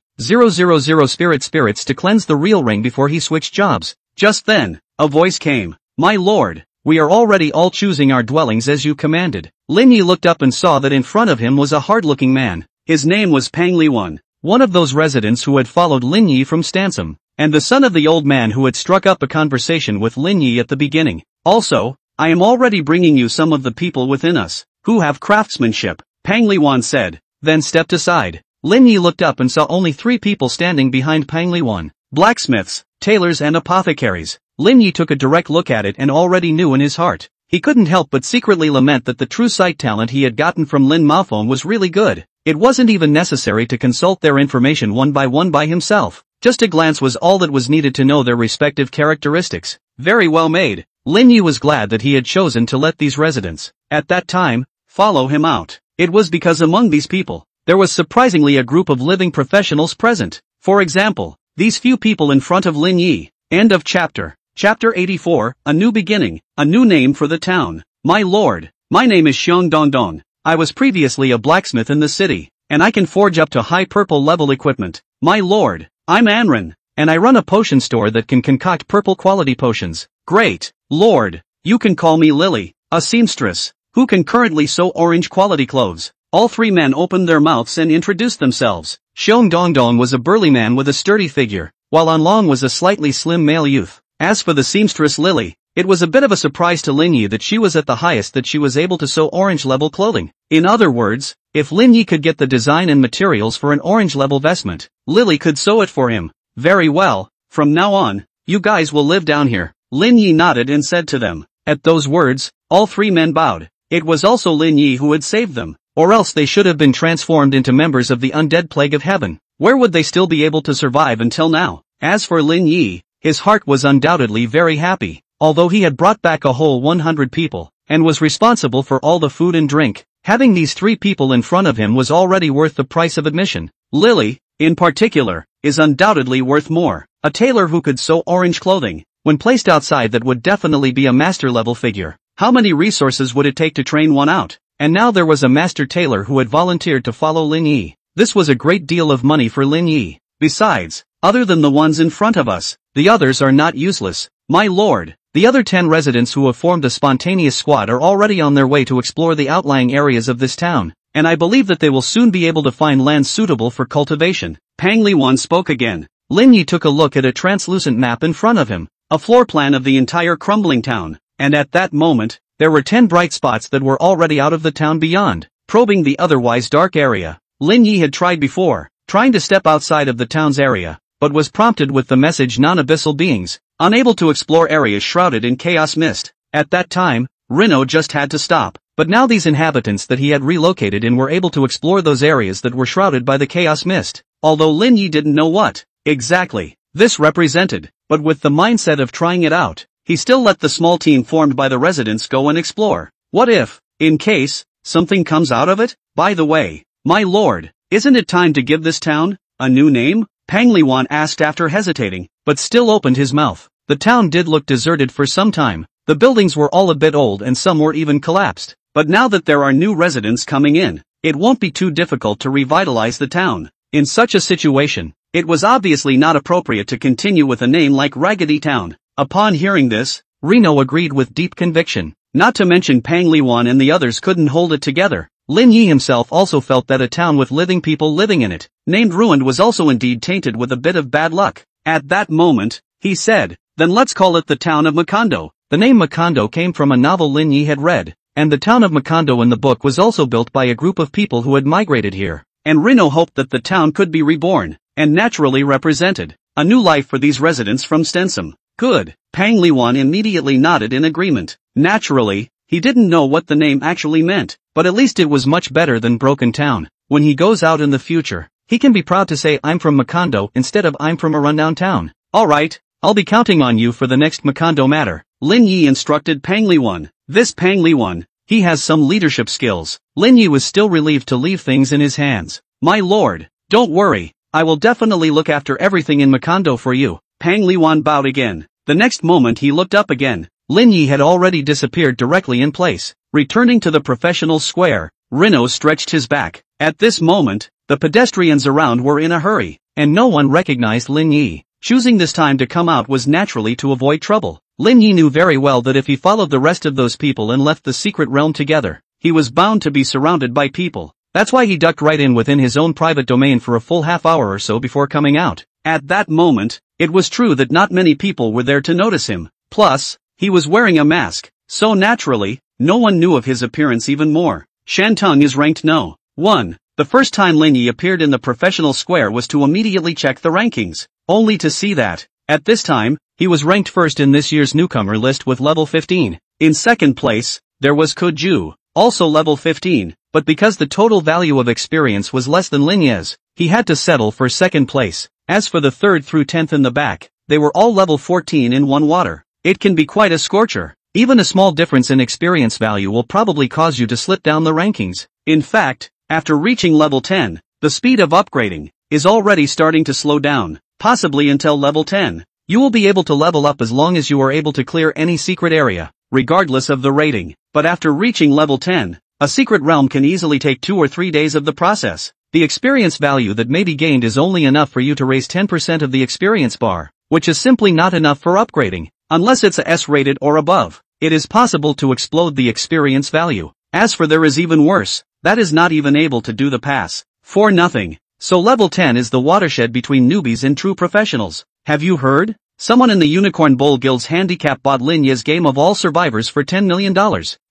spirits to cleanse the real ring before he switched jobs. Just then, a voice came. My lord, we are already all choosing our dwellings as you commanded. Lin Yi looked up and saw that in front of him was a hard-looking man. His name was Pang Liwan, one of those residents who had followed Lin Yi from Stansum, and the son of the old man who had struck up a conversation with Lin Yi at the beginning. Also, I am already bringing you some of the people within us, who have craftsmanship, Pang Liwan said, then stepped aside. Lin Yi looked up and saw only 3 people standing behind Pang Liwan, blacksmiths, tailors and apothecaries. Lin Yi took a direct look at it and already knew in his heart. He couldn't help but secretly lament that the true sight talent he had gotten from Lin Maofeng was really good. It wasn't even necessary to consult their information one by himself. Just a glance was all that was needed to know their respective characteristics. Very well made. Lin Yi was glad that he had chosen to let these residents, at that time, follow him out. It was because among these people, there was surprisingly a group of living professionals present. For example, these few people in front of Lin Yi. End of chapter. Chapter 84, A New Beginning, a new name for the town. My lord, my name is Xiong Dongdong. I was previously a blacksmith in the city, and I can forge up to high purple level equipment. My lord, I'm Anren, and I run a potion store that can concoct purple quality potions. Great, lord, you can call me Lily, a seamstress, who can currently sew orange quality clothes. All 3 men opened their mouths and introduced themselves. Xiong Dongdong was a burly man with a sturdy figure, while Anlong was a slightly slim male youth. As for the seamstress Lily, it was a bit of a surprise to Lin Yi that she was at the highest that she was able to sew orange-level clothing. In other words, if Lin Yi could get the design and materials for an orange-level vestment, Lily could sew it for him. Very well, from now on, you guys will live down here. Lin Yi nodded and said to them. At those words, all 3 men bowed. It was also Lin Yi who had saved them, or else they should have been transformed into members of the undead plague of heaven. Where would they still be able to survive until now? As for Lin Yi, his heart was undoubtedly very happy, although he had brought back a whole 100 people, and was responsible for all the food and drink. Having these 3 people in front of him was already worth the price of admission. Lily, in particular, is undoubtedly worth more. A tailor who could sew orange clothing, when placed outside that would definitely be a master-level figure. How many resources would it take to train one out? And now there was a master tailor who had volunteered to follow Lin Yi. This was a great deal of money for Lin Yi. Besides, other than the ones in front of us, the others are not useless. My lord, the other 10 residents who have formed a spontaneous squad are already on their way to explore the outlying areas of this town, and I believe that they will soon be able to find land suitable for cultivation. Pang Liwan spoke again. Lin Yi took a look at a translucent map in front of him. a floor plan of the entire crumbling town, and at that moment, there were 10 bright spots that were already out of the town beyond, probing the otherwise dark area. Lin Yi had tried before, trying to step outside of the town's area, but was prompted with the message non-abyssal beings, unable to explore areas shrouded in chaos mist. At that time, Rino just had to stop, but now these inhabitants that he had relocated in were able to explore those areas that were shrouded by the chaos mist, although Lin Yi didn't know what exactly this represented, but with the mindset of trying it out, he still let the small team formed by the residents go and explore. What if, in case, something comes out of it? By the way, my lord, isn't it time to give this town a new name? Pang Liwan asked after hesitating, but still opened his mouth. The town did look deserted for some time. The buildings were all a bit old and some were even collapsed. But now that there are new residents coming in, it won't be too difficult to revitalize the town. In such a situation, it was obviously not appropriate to continue with a name like Raggedy Town. Upon hearing this, Rino agreed with deep conviction. Not to mention Pang Liwan and the others couldn't hold it together. Lin Yi himself also felt that a town with living people living in it, named Ruined, was also indeed tainted with a bit of bad luck. At that moment, he said, then let's call it the town of Macondo. The name Macondo came from a novel Lin Yi had read, and the town of Macondo in the book was also built by a group of people who had migrated here. And Rino hoped that the town could be reborn, and naturally represented a new life for these residents from Stensum. Good. Pang Liwan immediately nodded in agreement. Naturally, he didn't know what the name actually meant, but at least it was much better than Broken Town. When he goes out in the future, he can be proud to say I'm from Macondo instead of I'm from a rundown town. Alright, I'll be counting on you for the next Macondo matter, Lin Yi instructed Pang Liwan. This Pang Liwan, he has some leadership skills. Lin Yi was still relieved to leave things in his hands. My lord, don't worry, I will definitely look after everything in Macondo for you. Pang Liwan bowed again. The next moment he looked up again. Lin Yi had already disappeared directly in place. Returning to the professional square, Rino stretched his back. At this moment, the pedestrians around were in a hurry, and no one recognized Lin Yi. Choosing this time to come out was naturally to avoid trouble. Lin Yi knew very well that if he followed the rest of those people and left the secret realm together, he was bound to be surrounded by people. That's why he ducked right in within his own private domain for a full half hour or so before coming out. At that moment, it was true that not many people were there to notice him. Plus, he was wearing a mask, so naturally, no one knew of his appearance even more. Shantung is ranked No. 1. The first time Lin Yi appeared in the professional square was to immediately check the rankings, only to see that, at this time, he was ranked first in this year's newcomer list with level 15. In second place, there was Koju, also level 15, but because the total value of experience was less than Lin Yi's, he had to settle for second place. As for the 3rd through 10th in the back, they were all level 14 in one water. It can be quite a scorcher. Even a small difference in experience value will probably cause you to slip down the rankings. In fact, after reaching level 10, the speed of upgrading is already starting to slow down, possibly until level 10. You will be able to level up as long as you are able to clear any secret area, regardless of the rating. But after reaching level 10, a secret realm can easily take 2 or 3 days of the process. The experience value that may be gained is only enough for you to raise 10% of the experience bar, which is simply not enough for upgrading. Unless it's a S-rated or above, it is possible to explode the experience value. As for there is even worse, that is not even able to do the pass. For nothing. So level 10 is the watershed between newbies and true professionals. Have you heard? Someone in the Unicorn Bowl Guild's handicap bought Lin Yi's game of All Survivors for $10 million.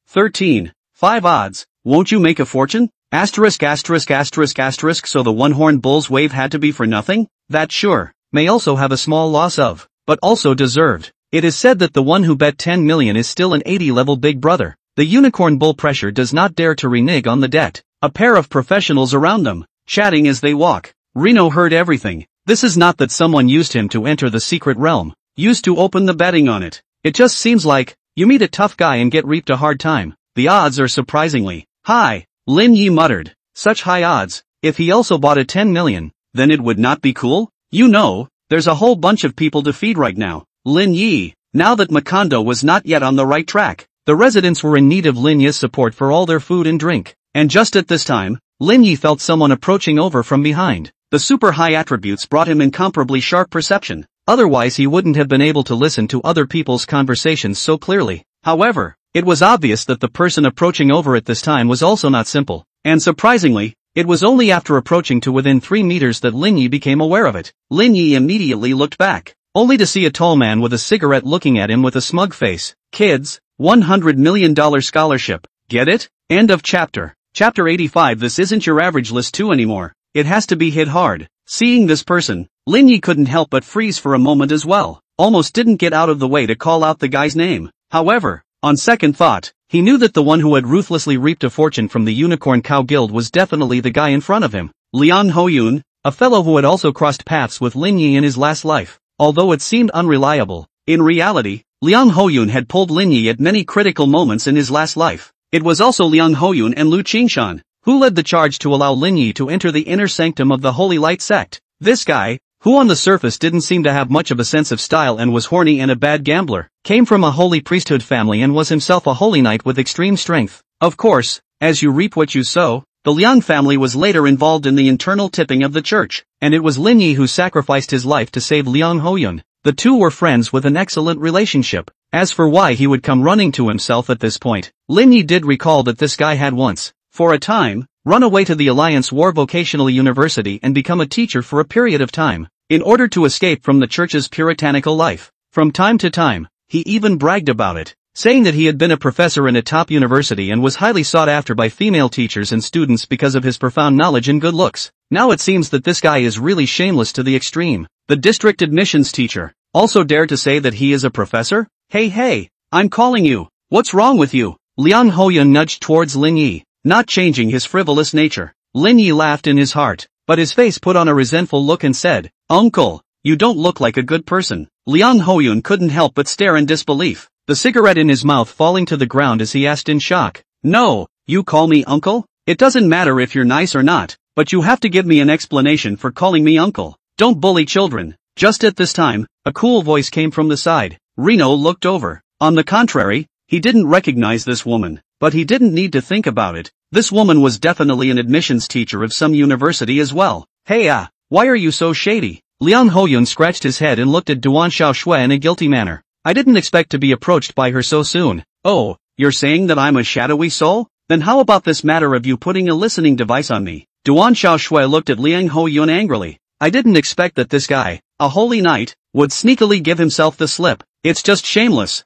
13. 5 odds. Won't you make a fortune? Asterisk asterisk asterisk asterisk. So the one-horned bull's wave had to be for nothing? That sure may also have a small loss of, but also deserved. It is said that the one who bet 10 million is still an 80-level big brother. The Unicorn Bull pressure does not dare to renege on the debt. A pair of professionals around them, chatting as they walk. Rino heard everything. This is not that someone used him to enter the secret realm, used to open the betting on it. It just seems like, you meet a tough guy and get reaped a hard time. The odds are surprisingly high, Lin Yi muttered. Such high odds, if he also bought a 10 million, then it would not be cool? You know, there's a whole bunch of people to feed right now. Lin Yi, now that Macondo was not yet on the right track, the residents were in need of Lin Yi's support for all their food and drink. And just at this time, Lin Yi felt someone approaching over from behind. The super high attributes brought him incomparably sharp perception. Otherwise he wouldn't have been able to listen to other people's conversations so clearly. However, it was obvious that the person approaching over at this time was also not simple. And surprisingly, it was only after approaching to within 3 meters that Lin Yi became aware of it. Lin Yi immediately looked back. only to see a tall man with a cigarette looking at him with a smug face. Kids, $100 million scholarship. Get it? End of chapter. Chapter 85. This isn't your average list 2 anymore. It has to be hit hard. Seeing this person, Lin Yi couldn't help but freeze for a moment as well. Almost didn't get out of the way to call out the guy's name. However, on second thought, he knew that the one who had ruthlessly reaped a fortune from the Unicorn Cow Guild was definitely the guy in front of him. Liang Hoyun, a fellow who had also crossed paths with Lin Yi in his last life. Although it seemed unreliable, in reality, Liang Hoyun had pulled Lin Yi at many critical moments in his last life. It was also Liang Hoyun and Lu Qingshan who led the charge to allow Lin Yi to enter the inner sanctum of the Holy Light sect. This guy, who on the surface didn't seem to have much of a sense of style and was horny and a bad gambler, came from a holy priesthood family and was himself a holy knight with extreme strength. Of course, as you reap what you sow, the Liang family was later involved in the internal tipping of the church, and it was Lin Yi who sacrificed his life to save Liang Hoyun. The two were friends with an excellent relationship. As for why he would come running to himself at this point, Lin Yi did recall that this guy had once, for a time, run away to the Alliance War Vocational University and become a teacher for a period of time, in order to escape from the church's puritanical life. From time to time, he even bragged about it, saying that he had been a professor in a top university and was highly sought after by female teachers and students because of his profound knowledge and good looks. Now it seems that this guy is really shameless to the extreme. The district admissions teacher also dared to say that he is a professor? Hey, I'm calling you. What's wrong with you? Liang Hoyun nudged towards Lin Yi, not changing his frivolous nature. Lin Yi laughed in his heart, but his face put on a resentful look and said, "Uncle, you don't look like a good person." Liang Hoyun couldn't help but stare in disbelief, the cigarette in his mouth falling to the ground as he asked in shock, "No, you call me uncle? It doesn't matter if you're nice or not, but you have to give me an explanation for calling me uncle. Don't bully children." Just at this time, a cool voice came from the side. Reno looked over. On the contrary, he didn't recognize this woman, but he didn't need to think about it. This woman was definitely an admissions teacher of some university as well. "Hey why are you so shady?" Liang Hoyun scratched his head and looked at Duan Xiaoshui in a guilty manner. "I didn't expect to be approached by her so soon." "Oh, you're saying that I'm a shadowy soul? Then how about this matter of you putting a listening device on me?" Duan Xiaoshui looked at Liang Hoyun angrily. "I didn't expect that this guy, a holy knight, would sneakily give himself the slip. It's just shameless."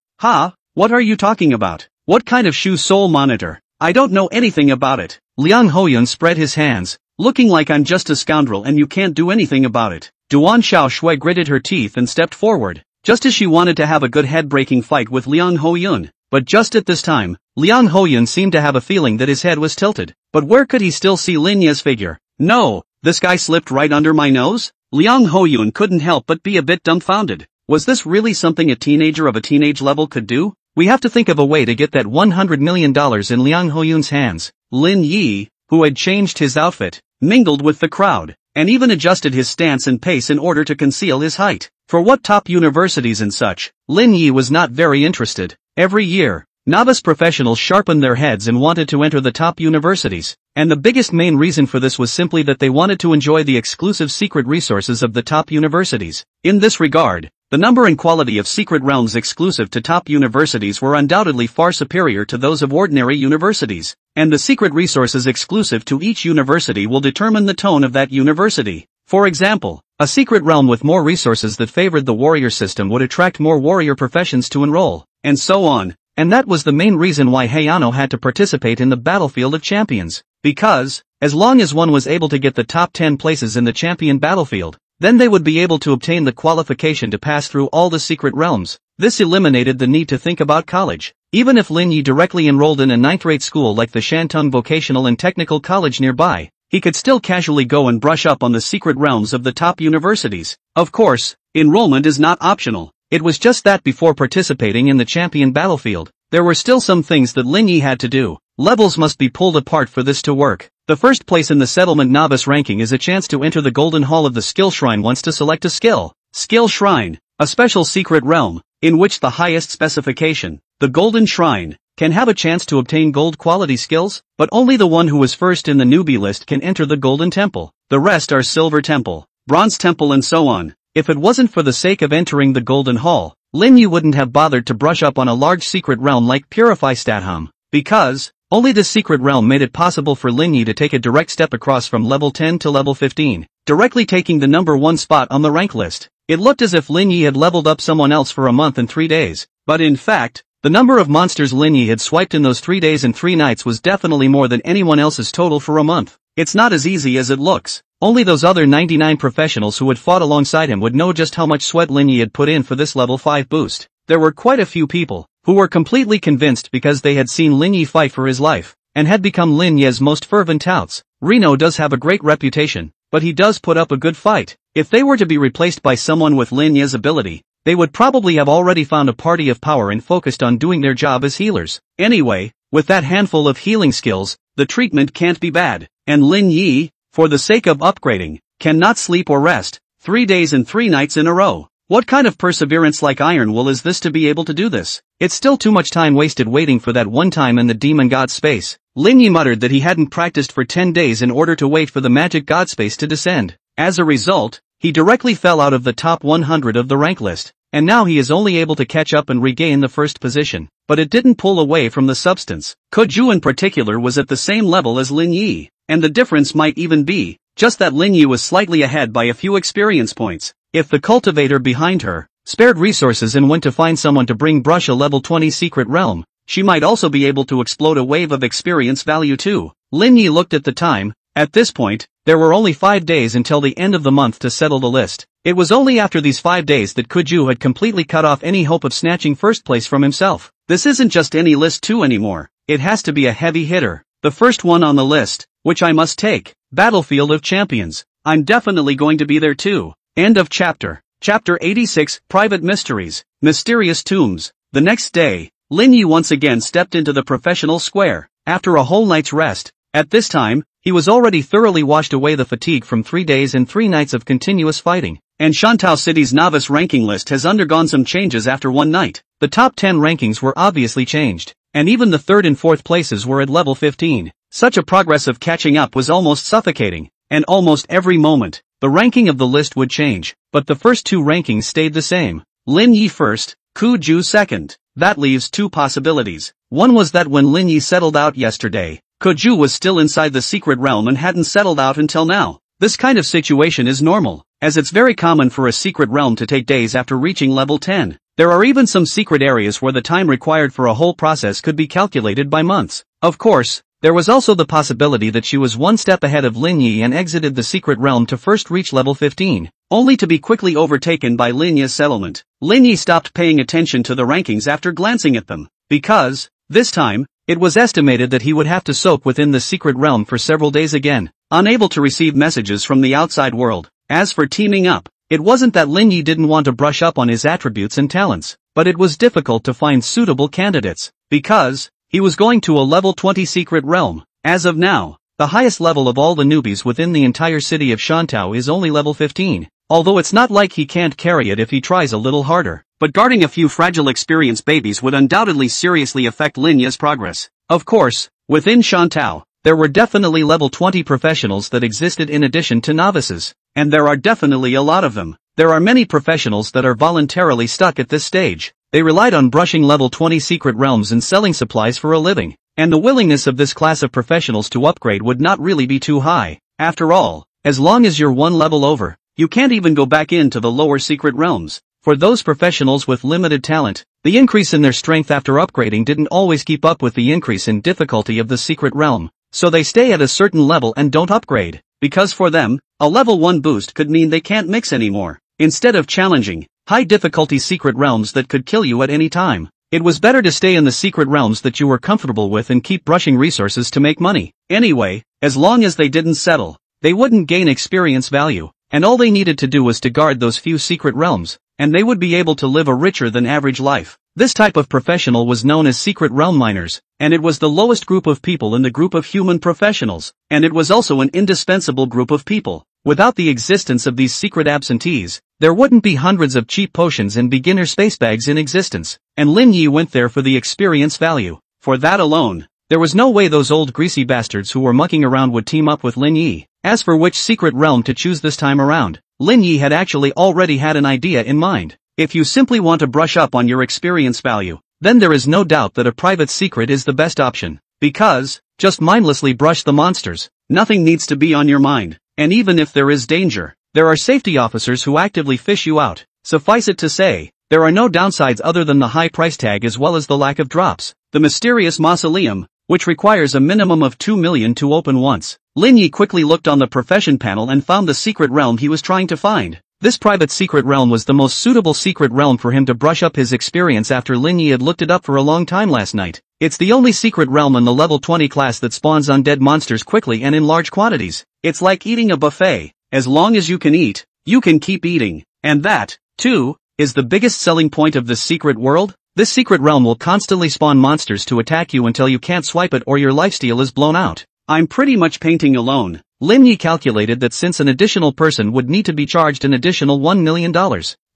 What are you talking about? What kind of shoe soul monitor? I don't know anything about it." Liang Hoyun spread his hands, looking like "I'm just a scoundrel and you can't do anything about it." Duan Xiaoshui gritted her teeth and stepped forward, just as she wanted to have a good head-breaking fight with Liang Hoyun. But just at this time, Liang Hoyun seemed to have a feeling that his head was tilted. But where could he still see Lin Yi's figure? "No, this guy slipped right under my nose?" Liang Hoyun couldn't help but be a bit dumbfounded. Was this really something a teenager of a teenage level could do? We have to think of a way to get that $100 million in Liang Hoyun's hands. Lin Yi, who had changed his outfit, mingled with the crowd, and even adjusted his stance and pace in order to conceal his height. For what top universities and such, Lin Yi was not very interested. Every year, novice professionals sharpened their heads and wanted to enter the top universities, and the biggest main reason for this was simply that they wanted to enjoy the exclusive secret resources of the top universities. In this regard, the number and quality of secret realms exclusive to top universities were undoubtedly far superior to those of ordinary universities, and the secret resources exclusive to each university will determine the tone of that university. For example, a secret realm with more resources that favored the warrior system would attract more warrior professions to enroll, and so on. And that was the main reason why Hayano had to participate in the Battlefield of Champions. Because, as long as one was able to get the top 10 places in the champion battlefield, then they would be able to obtain the qualification to pass through all the secret realms. This eliminated the need to think about college. Even if Lin Yi directly enrolled in a ninth-rate school like the Shantung Vocational and Technical College nearby, he could still casually go and brush up on the secret realms of the top universities. Of course, enrollment is not optional. It was just that before participating in the champion battlefield, there were still some things that Lin Yi had to do. Levels must be pulled apart for this to work. The first place in the settlement novice ranking is a chance to enter the Golden Hall of the Skill Shrine once to select a skill. Skill Shrine, a special secret realm, in which the highest specification, the Golden Shrine, can have a chance to obtain gold quality skills, but only the one who is first in the newbie list can enter the Golden Temple. The rest are Silver Temple, Bronze Temple and so on. If it wasn't for the sake of entering the Golden Hall, Lin Yi wouldn't have bothered to brush up on a large secret realm like Purify Statham, because only this secret realm made it possible for Lin Yi to take a direct step across from level 10 to level 15. directly taking the number 1 spot on the rank list. It looked as if Lin Yi had leveled up someone else for a month and 3 days, but in fact, the number of monsters Lin Yi had swiped in those 3 days and 3 nights was definitely more than anyone else's total for a month. It's not as easy as it looks. Only those other 99 professionals who had fought alongside him would know just how much sweat Lin Yi had put in for this level 5 boost. There were quite a few people who were completely convinced because they had seen Lin Yi fight for his life, and had become Lin Yi's most fervent touts. Reno does have a great reputation, but he does put up a good fight. If they were to be replaced by someone with Lin Yi's ability, they would probably have already found a party of power and focused on doing their job as healers. Anyway, with that handful of healing skills, the treatment can't be bad, and Lin Yi, for the sake of upgrading, cannot sleep or rest, 3 days and 3 nights in a row. What kind of perseverance like Iron Will is this to be able to do this? It's still too much time wasted waiting for that one time in the Demon God space. Lin Yi muttered that he hadn't practiced for 10 days in order to wait for the magic God space to descend. As a result, he directly fell out of the top 100 of the rank list, and now he is only able to catch up and regain the first position. But it didn't pull away from the substance. Koju in particular was at the same level as Lin Yi, and the difference might even be just that Lin Yi was slightly ahead by a few experience points. If the cultivator behind her spared resources and went to find someone to bring Brush a level 20 secret realm, she might also be able to explode a wave of experience value too. Lin Yi looked at the time. At this point, there were only 5 days until the end of the month to settle the list. It was only after these 5 days that Koju had completely cut off any hope of snatching first place from himself. This isn't just any list 2 anymore. It has to be a heavy hitter. The first one on the list, which I must take, Battlefield of Champions. I'm definitely going to be there too. End of chapter. Chapter 86, Private Mysteries, Mysterious Tombs. The next day, Lin Yi once again stepped into the professional square, after a whole night's rest. At this time, he was already thoroughly washed away the fatigue from 3 days and 3 nights of continuous fighting. And Shantou City's novice ranking list has undergone some changes after one night. The top 10 rankings were obviously changed, and even the 3rd and 4th places were at level 15. Such a progress of catching up was almost suffocating, and almost every moment, the ranking of the list would change, but the first 2 rankings stayed the same. Lin Yi first, Koju second. That leaves 2 possibilities. One was that when Lin Yi settled out yesterday, Koju was still inside the secret realm and hadn't settled out until now. This kind of situation is normal, as it's very common for a secret realm to take days after reaching level 10. There are even some secret areas where the time required for a whole process could be calculated by months. Of course, there was also the possibility that she was one step ahead of Lin Yi and exited the secret realm to first reach level 15, only to be quickly overtaken by Lin Yi's settlement. Lin Yi stopped paying attention to the rankings after glancing at them, because, this time, it was estimated that he would have to soak within the secret realm for several days again, unable to receive messages from the outside world. As for teaming up, it wasn't that Lin Yi didn't want to brush up on his attributes and talents, but it was difficult to find suitable candidates, because he was going to a level 20 secret realm. As of now, the highest level of all the newbies within the entire city of Shantou is only level 15, although it's not like he can't carry it if he tries a little harder. But guarding a few fragile experienced babies would undoubtedly seriously affect Lin Yi's progress. Of course, within Shantou, there were definitely level 20 professionals that existed in addition to novices, and there are definitely a lot of them. There are many professionals that are voluntarily stuck at this stage. They relied on brushing level 20 secret realms and selling supplies for a living, and the willingness of this class of professionals to upgrade would not really be too high. After all, as long as you're one level over, you can't even go back into the lower secret realms. For those professionals with limited talent, the increase in their strength after upgrading didn't always keep up with the increase in difficulty of the secret realm, so they stay at a certain level and don't upgrade, because for them, a level 1 boost could mean they can't mix anymore. Instead of challenging, high-difficulty secret realms that could kill you at any time, it was better to stay in the secret realms that you were comfortable with and keep brushing resources to make money. Anyway, as long as they didn't settle, they wouldn't gain experience value, and all they needed to do was to guard those few secret realms, and they would be able to live a richer than average life. This type of professional was known as secret realm miners, and it was the lowest group of people in the group of human professionals, and it was also an indispensable group of people. Without the existence of these secret absentees, there wouldn't be hundreds of cheap potions and beginner space bags in existence, and Lin Yi went there for the experience value. For that alone, there was no way those old greasy bastards who were mucking around would team up with Lin Yi. As for which secret realm to choose this time around, Lin Yi had actually already had an idea in mind. If you simply want to brush up on your experience value, then there is no doubt that a private secret is the best option, because, just mindlessly brush the monsters. Nothing needs to be on your mind. and even if there is danger, there are safety officers who actively fish you out. Suffice it to say, there are no downsides other than the high price tag as well as the lack of drops. The mysterious mausoleum, which requires a minimum of 2 million to open once. Lin Yi quickly looked on the profession panel and found the secret realm he was trying to find. This private secret realm was the most suitable secret realm for him to brush up his experience after Lin Yi had looked it up for a long time last night. It's the only secret realm in the level 20 class that spawns undead monsters quickly and in large quantities. It's like eating a buffet. As long as you can eat, you can keep eating. And that, too, is the biggest selling point of this secret world. This secret realm will constantly spawn monsters to attack you until you can't swipe it or your lifesteal is blown out. I'm pretty much painting alone. Lin Yi calculated that since an additional person would need to be charged an additional $1 million,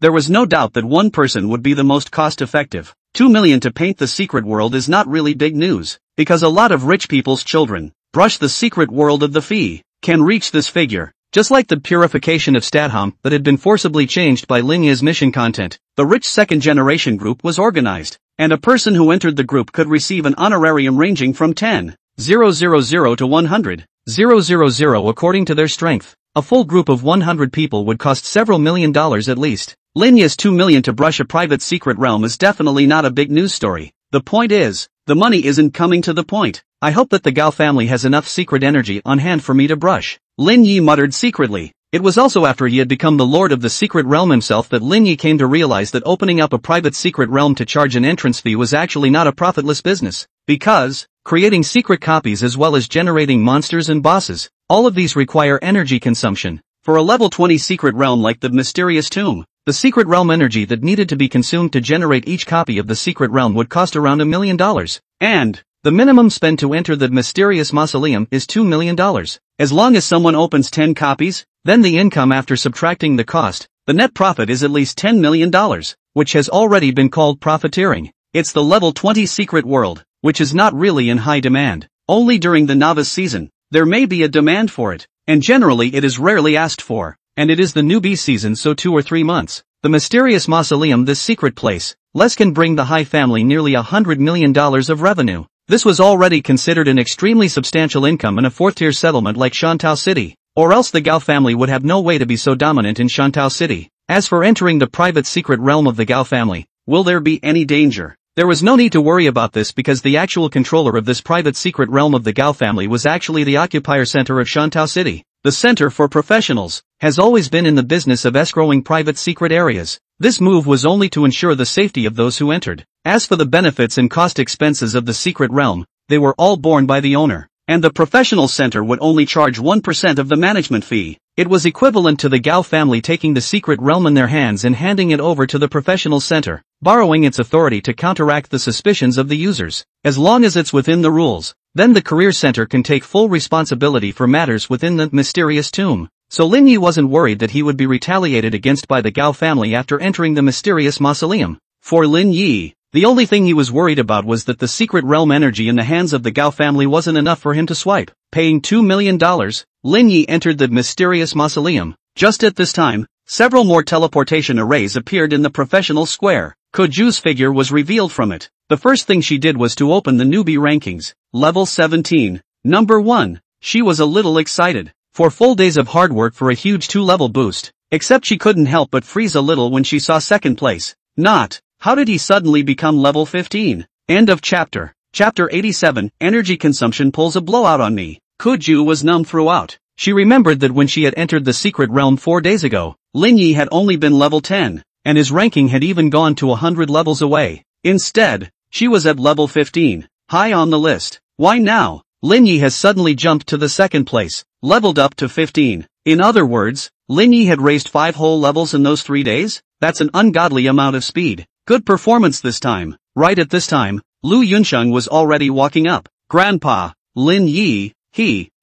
there was no doubt that one person would be the most cost-effective. 2 million to paint the secret world is not really big news, because a lot of rich people's children, brush the secret world of the fee, can reach this figure. Just like the purification of Stadham that had been forcibly changed by Lin Yi's mission content, the rich second-generation group was organized, and a person who entered the group could receive an honorarium ranging from 10,000 to 100,000 according to their strength. A full group of 100 people would cost several $million at least. Lin Yi's 2 million to brush a private secret realm is definitely not a big news story. The point is, the money isn't coming to the point. I hope that the Gao family has enough secret energy on hand for me to brush. Lin Yi muttered secretly. It was also after he had become the lord of the secret realm himself that Lin Yi came to realize that opening up a private secret realm to charge an entrance fee was actually not a profitless business. Because, creating secret copies as well as generating monsters and bosses, all of these require energy consumption. For a level 20 secret realm like the Mysterious Tomb, the secret realm energy that needed to be consumed to generate each copy of the secret realm would cost around $1 million. And the minimum spend to enter the mysterious mausoleum is $2 million. As long as someone opens 10 copies, then the income after subtracting the cost, the net profit is at least $10 million, which has already been called profiteering. It's the level 20 secret world, which is not really in high demand. Only during the novice season, there may be a demand for it, and generally it is rarely asked for, and it is the newbie season, so 2 or 3 months. The mysterious mausoleum, this secret place, can bring the Hai family nearly $100 million of revenue. This was already considered an extremely substantial income in a 4th-tier settlement like Shantou City, or else the Gao family would have no way to be so dominant in Shantou City. As for entering the private secret realm of the Gao family, will there be any danger? There was no need to worry about this because the actual controller of this private secret realm of the Gao family was actually the occupier center of Shantou City. The Center for Professionals has always been in the business of escrowing private secret areas. This move was only to ensure the safety of those who entered. As for the benefits and cost expenses of the secret realm, they were all borne by the owner, and the professional center would only charge 1% of the management fee. It was equivalent to the Gao family taking the secret realm in their hands and handing it over to the professional center, borrowing its authority to counteract the suspicions of the users. As long as it's within the rules, then the career center can take full responsibility for matters within the mysterious tomb. So Lin Yi wasn't worried that he would be retaliated against by the Gao family after entering the mysterious mausoleum. For Lin Yi, the only thing he was worried about was that the secret realm energy in the hands of the Gao family wasn't enough for him to swipe. Paying $2 million, Lin Yi entered the mysterious mausoleum. Just at this time, several more teleportation arrays appeared in the professional square. Koju's figure was revealed from it. The first thing she did was to open the newbie rankings. Level 17. Number 1. She was a little excited. 4 full days of hard work for a huge 2-level boost. Except she couldn't help but freeze a little when she saw second place. Not, how did he suddenly become level 15? End of chapter. Chapter 87. Energy consumption pulls a blowout on me. Koju was numb throughout. She remembered that when she had entered the secret realm 4 days ago, Lin Yi had only been level 10, and his ranking had even gone to 100 levels away. Instead, she was at level 15, high on the list. Why now? Lin Yi has suddenly jumped to the second place, leveled up to 15. In other words, Lin Yi had raised 5 whole levels in those 3 days? That's an ungodly amount of speed. Good performance this time. Right at this time, Lu Yunsheng was already walking up. Grandpa, Lin Yi,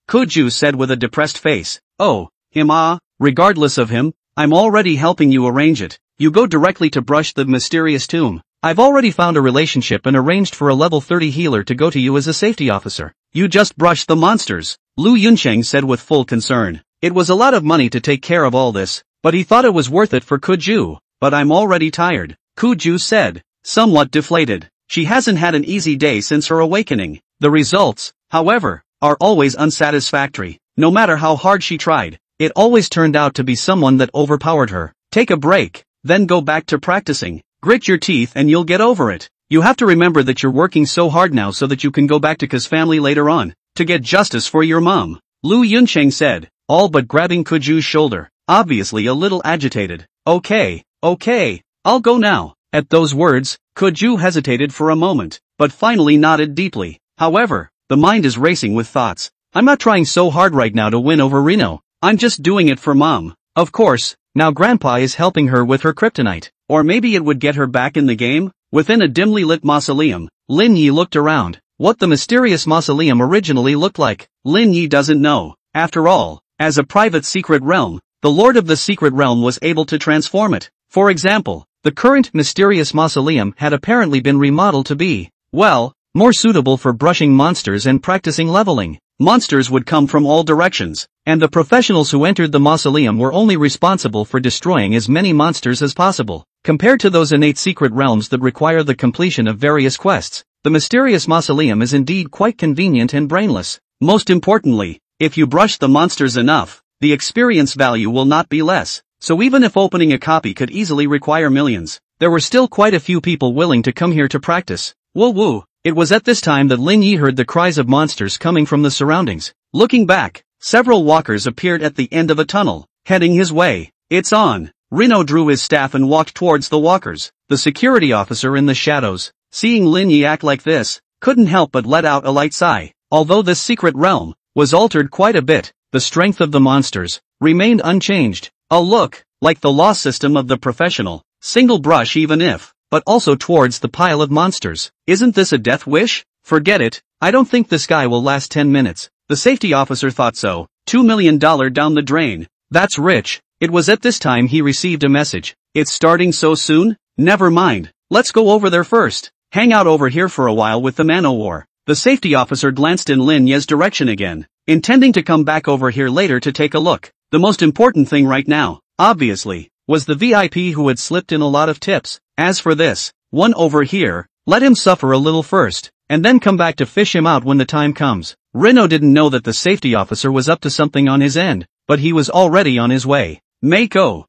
Koju said with a depressed face. Oh, him ah? Regardless of him, I'm already helping you arrange it. You go directly to brush the mysterious tomb. I've already found a relationship and arranged for a level 30 healer to go to you as a safety officer. You just brush the monsters, Lu Yunsheng said with full concern. It was a lot of money to take care of all this, but he thought it was worth it for Koju. But I'm already tired, Koju said, somewhat deflated. She hasn't had an easy day since her awakening. The results, however, are always unsatisfactory. No matter how hard she tried, It always turned out to be someone that overpowered her. Take a break, then go back to practicing. Grit your teeth and you'll get over it. You have to remember that you're working so hard now so that you can go back to Ka's family later on, to get justice for your mom, Lu Yuncheng said, all but grabbing Kuju's shoulder, obviously a little agitated. Okay, I'll go now. At those words, Kuju hesitated for a moment, but finally nodded deeply. However, the mind is racing with thoughts. I'm not trying so hard right now to win over Reno. I'm just doing it for mom. Of course, now grandpa is helping her with her kryptonite. Or maybe it would get her back in the game? Within a dimly lit mausoleum, Lin Yi looked around. What the mysterious mausoleum originally looked like, Lin Yi doesn't know. After all, as a private secret realm, the Lord of the Secret Realm was able to transform it. For example, the current mysterious mausoleum had apparently been remodeled to be, well, more suitable for brushing monsters and practicing leveling. Monsters would come from all directions, and the professionals who entered the mausoleum were only responsible for destroying as many monsters as possible. Compared to those innate secret realms that require the completion of various quests, the mysterious mausoleum is indeed quite convenient and brainless. Most importantly, if you brush the monsters enough, the experience value will not be less. So even if opening a copy could easily require millions, there were still quite a few people willing to come here to practice. Woo woo. It was at this time that Lin Yi heard the cries of monsters coming from the surroundings. Looking back, several walkers appeared at the end of a tunnel, heading his way. It's on. Reno drew his staff and walked towards the walkers. The security officer in the shadows, seeing Lin Yi act like this, couldn't help but let out a light sigh. Although this secret realm was altered quite a bit, the strength of the monsters remained unchanged. A look, like the law system of the professional, single brush even if, but also towards the pile of monsters. Isn't this a death wish? Forget it, I don't think this guy will last 10 minutes. The safety officer thought so. $2 million down the drain. That's rich. It was at this time he received a message. It's starting so soon? Never mind. Let's go over there first. Hang out over here for a while with the Manowar. The safety officer glanced in Lin Ye's direction again, intending to come back over here later to take a look. The most important thing right now, obviously, was the VIP who had slipped in a lot of tips. As for this one over here, let him suffer a little first, and then come back to fish him out when the time comes. Reno didn't know that the safety officer was up to something on his end, but he was already on his way. Mako!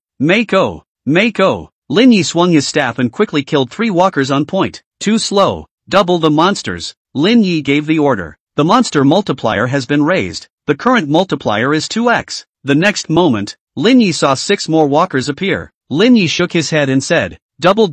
Lin Yi swung his staff and quickly killed 3 walkers on point. Too slow. Double the monsters. Lin Yi gave the order. The monster multiplier has been raised. The current multiplier is 2x. The next moment, Lin Yi saw 6 more walkers appear. Lin Yi shook his head and said, double.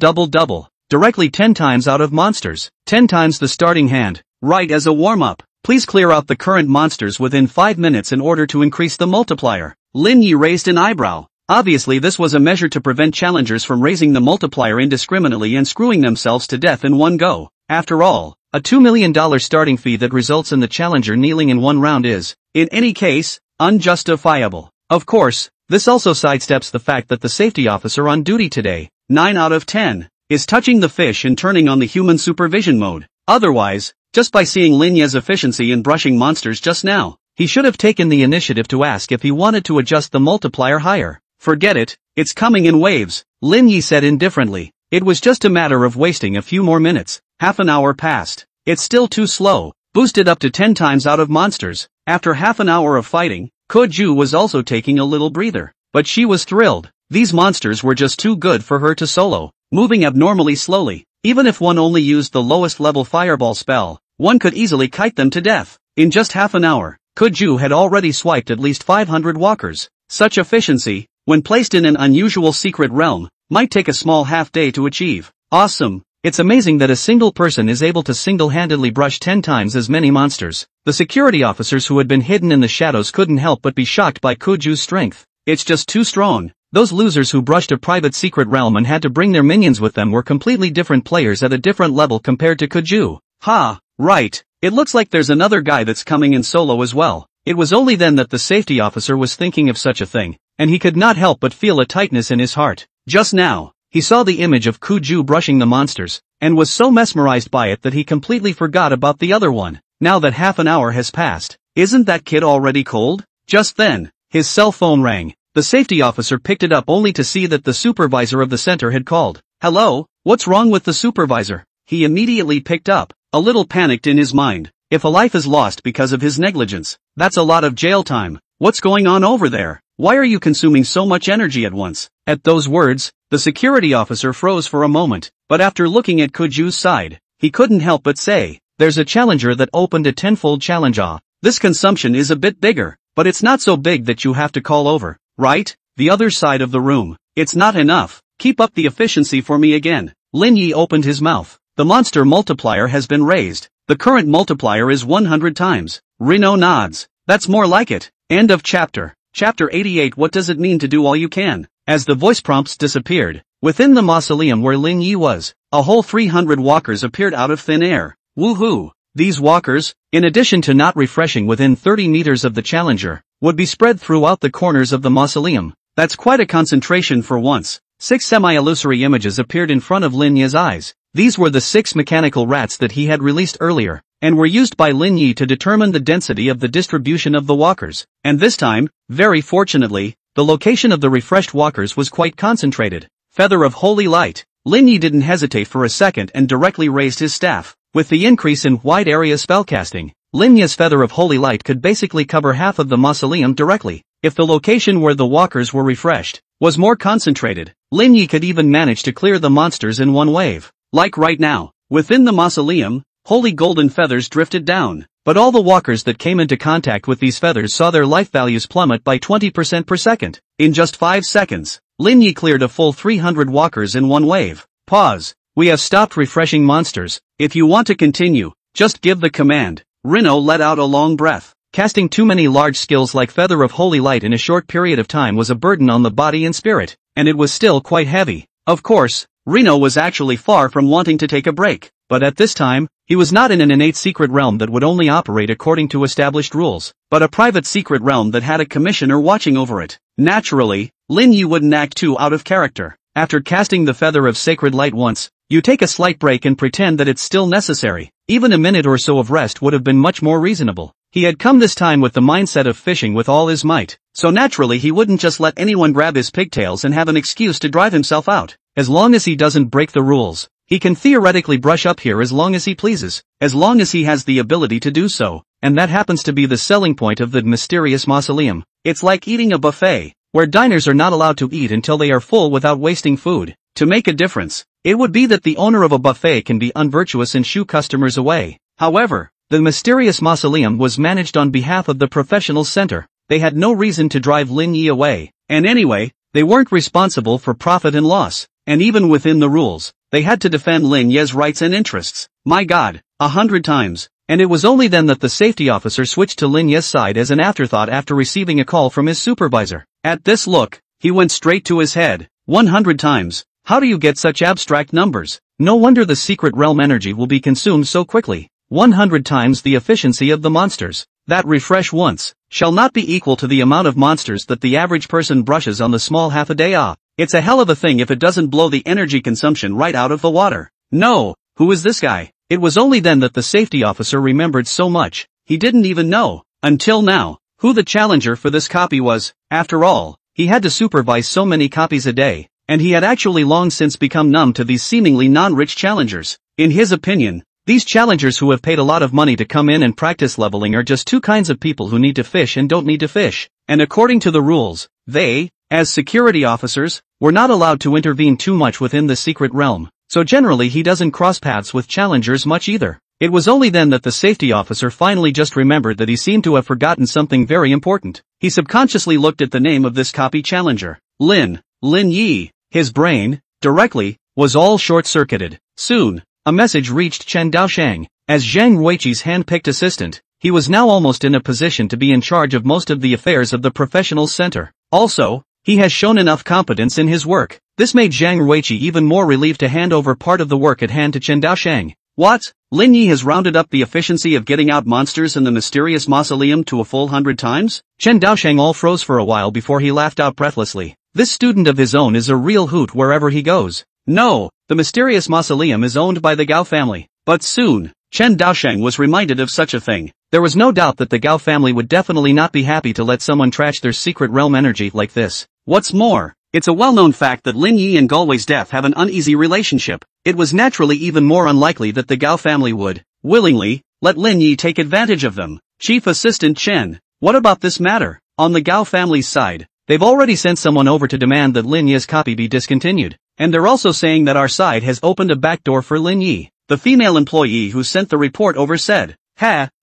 Directly 10 times out of monsters. 10 times the starting hand. Right as a warm-up. Please clear out the current monsters within 5 minutes in order to increase the multiplier. Lin Yi raised an eyebrow. Obviously this was a measure to prevent challengers from raising the multiplier indiscriminately and screwing themselves to death in one go. After all, a $2 million starting fee that results in the challenger kneeling in one round is, in any case, unjustifiable. Of course, this also sidesteps the fact that the safety officer on duty today, 9 out of 10, is touching the fish and turning on the human supervision mode. Otherwise, just by seeing Lin Ye's efficiency in brushing monsters just now, he should have taken the initiative to ask if he wanted to adjust the multiplier higher. Forget it, it's coming in waves, Lin Yi said indifferently. It was just a matter of wasting a few more minutes. Half an hour passed. It's still too slow. Boosted up to 10 times out of monsters. After half an hour of fighting, Kuju was also taking a little breather. But she was thrilled. These monsters were just too good for her to solo, moving abnormally slowly. Even if one only used the lowest level fireball spell, one could easily kite them to death. In just half an hour, Kuju had already swiped at least 500 walkers. Such efficiency, when placed in an unusual secret realm, might take a small half-day to achieve. Awesome. It's amazing that a single person is able to single-handedly brush 10 times as many monsters. The security officers who had been hidden in the shadows couldn't help but be shocked by Kuju's strength. It's just too strong. Those losers who brushed a private secret realm and had to bring their minions with them were completely different players at a different level compared to Kuju. Ha, right. It looks like there's another guy that's coming in solo as well. It was only then that the safety officer was thinking of such a thing, and he could not help but feel a tightness in his heart. Just now, he saw the image of Kuju brushing the monsters, and was so mesmerized by it that he completely forgot about the other one. Now that half an hour has passed, isn't that kid already cold? Just then, his cell phone rang. The safety officer picked it up only to see that the supervisor of the center had called. Hello, what's wrong with the supervisor? He immediately picked up, a little panicked in his mind. If a life is lost because of his negligence, that's a lot of jail time. What's going on over there? Why are you consuming so much energy at once? At those words, the security officer froze for a moment, but after looking at Kuju's side, he couldn't help but say, there's a challenger that opened a tenfold challenge. This consumption is a bit bigger, but it's not so big that you have to call over, right? The other side of the room. It's not enough. Keep up the efficiency for me again. Lin Yi opened his mouth. The monster multiplier has been raised. The current multiplier is 100 times. Reno nods. That's more like it. End of chapter. Chapter 88. What does it mean to do all you can? As the voice prompts disappeared, within the mausoleum where Lin Yi was, a whole 300 walkers appeared out of thin air. Woohoo! These walkers, in addition to not refreshing within 30 meters of the challenger, would be spread throughout the corners of the mausoleum. That's quite a concentration for once. 6 semi-illusory images appeared in front of Lin Yi's eyes. These were the 6 mechanical rats that he had released earlier, and were used by Lin Yi to determine the density of the distribution of the walkers. And this time, very fortunately, the location of the refreshed walkers was quite concentrated. Feather of Holy Light. Lin Yi didn't hesitate for a second and directly raised his staff. With the increase in wide area spellcasting, Lin Yi's Feather of Holy Light could basically cover half of the mausoleum directly. If the location where the walkers were refreshed was more concentrated, Lin Yi could even manage to clear the monsters in one wave. Like right now, within the mausoleum, holy golden feathers drifted down, but all the walkers that came into contact with these feathers saw their life values plummet by 20% per second. In just 5 seconds, Lin Yi cleared a full 300 walkers in one wave. Pause. We have stopped refreshing monsters. If you want to continue, just give the command. Reno let out a long breath. Casting too many large skills like Feather of Holy Light in a short period of time was a burden on the body and spirit, and it was still quite heavy. Of course, Reno was actually far from wanting to take a break, but at this time, he was not in an innate secret realm that would only operate according to established rules, but a private secret realm that had a commissioner watching over it. Naturally, Lin Yi wouldn't act too out of character. After casting the Feather of Sacred Light once, you take a slight break and pretend that it's still necessary. Even a minute or so of rest would have been much more reasonable. He had come this time with the mindset of fishing with all his might, so naturally he wouldn't just let anyone grab his pigtails and have an excuse to drive himself out. As long as he doesn't break the rules, he can theoretically brush up here as long as he pleases, as long as he has the ability to do so, and that happens to be the selling point of the mysterious mausoleum. It's like eating a buffet, where diners are not allowed to eat until they are full without wasting food. To make a difference, it would be that the owner of a buffet can be unvirtuous and shoo customers away. However, the mysterious mausoleum was managed on behalf of the professional center. They had no reason to drive Lin Yi away, and anyway, they weren't responsible for profit and loss, and even within the rules, they had to defend Lin Yi's rights and interests. My God, 100 times. And it was only then that the safety officer switched to Lin Yi's side as an afterthought after receiving a call from his supervisor. At this look, he went straight to his head. 100 times. How do you get such abstract numbers? No wonder the secret realm energy will be consumed so quickly. 100 times the efficiency of the monsters. That refresh once shall not be equal to the amount of monsters that the average person brushes on the small half a day. It's a hell of a thing if it doesn't blow the energy consumption right out of the water. No, who is this guy? It was only then that the safety officer remembered so much, he didn't even know, until now, who the challenger for this copy was. After all, he had to supervise so many copies a day, and he had actually long since become numb to these seemingly non-rich challengers. In his opinion, these challengers who have paid a lot of money to come in and practice leveling are just two kinds of people who need to fish and don't need to fish, and according to the rules, they, as security officers, were not allowed to intervene too much within the secret realm. So generally he doesn't cross paths with challengers much either. It was only then that the safety officer finally just remembered that he seemed to have forgotten something very important. He subconsciously looked at the name of this copy challenger. Lin Yi. His brain, directly, was all short-circuited. Soon, a message reached Chen Daoshang. As Zhang Ruiqi's hand-picked assistant, he was now almost in a position to be in charge of most of the affairs of the professional center. Also, he has shown enough competence in his work. This made Zhang Ruiqi even more relieved to hand over part of the work at hand to Chen Daoshang. What? Lin Yi has rounded up the efficiency of getting out monsters in the mysterious mausoleum to a full 100 times? Chen Daoshang all froze for a while before he laughed out breathlessly. This student of his own is a real hoot wherever he goes. No, the mysterious mausoleum is owned by the Gao family. But soon, Chen Daoshang was reminded of such a thing. There was no doubt that the Gao family would definitely not be happy to let someone trash their secret realm energy like this. What's more, it's a well-known fact that Lin Yi and Galway's death have an uneasy relationship. It was naturally even more unlikely that the Gao family would, willingly, let Lin Yi take advantage of them. Chief Assistant Chen, what about this matter? On the Gao family's side, they've already sent someone over to demand that Lin Yi's copy be discontinued. And they're also saying that our side has opened a backdoor for Lin Yi. The female employee who sent the report over said,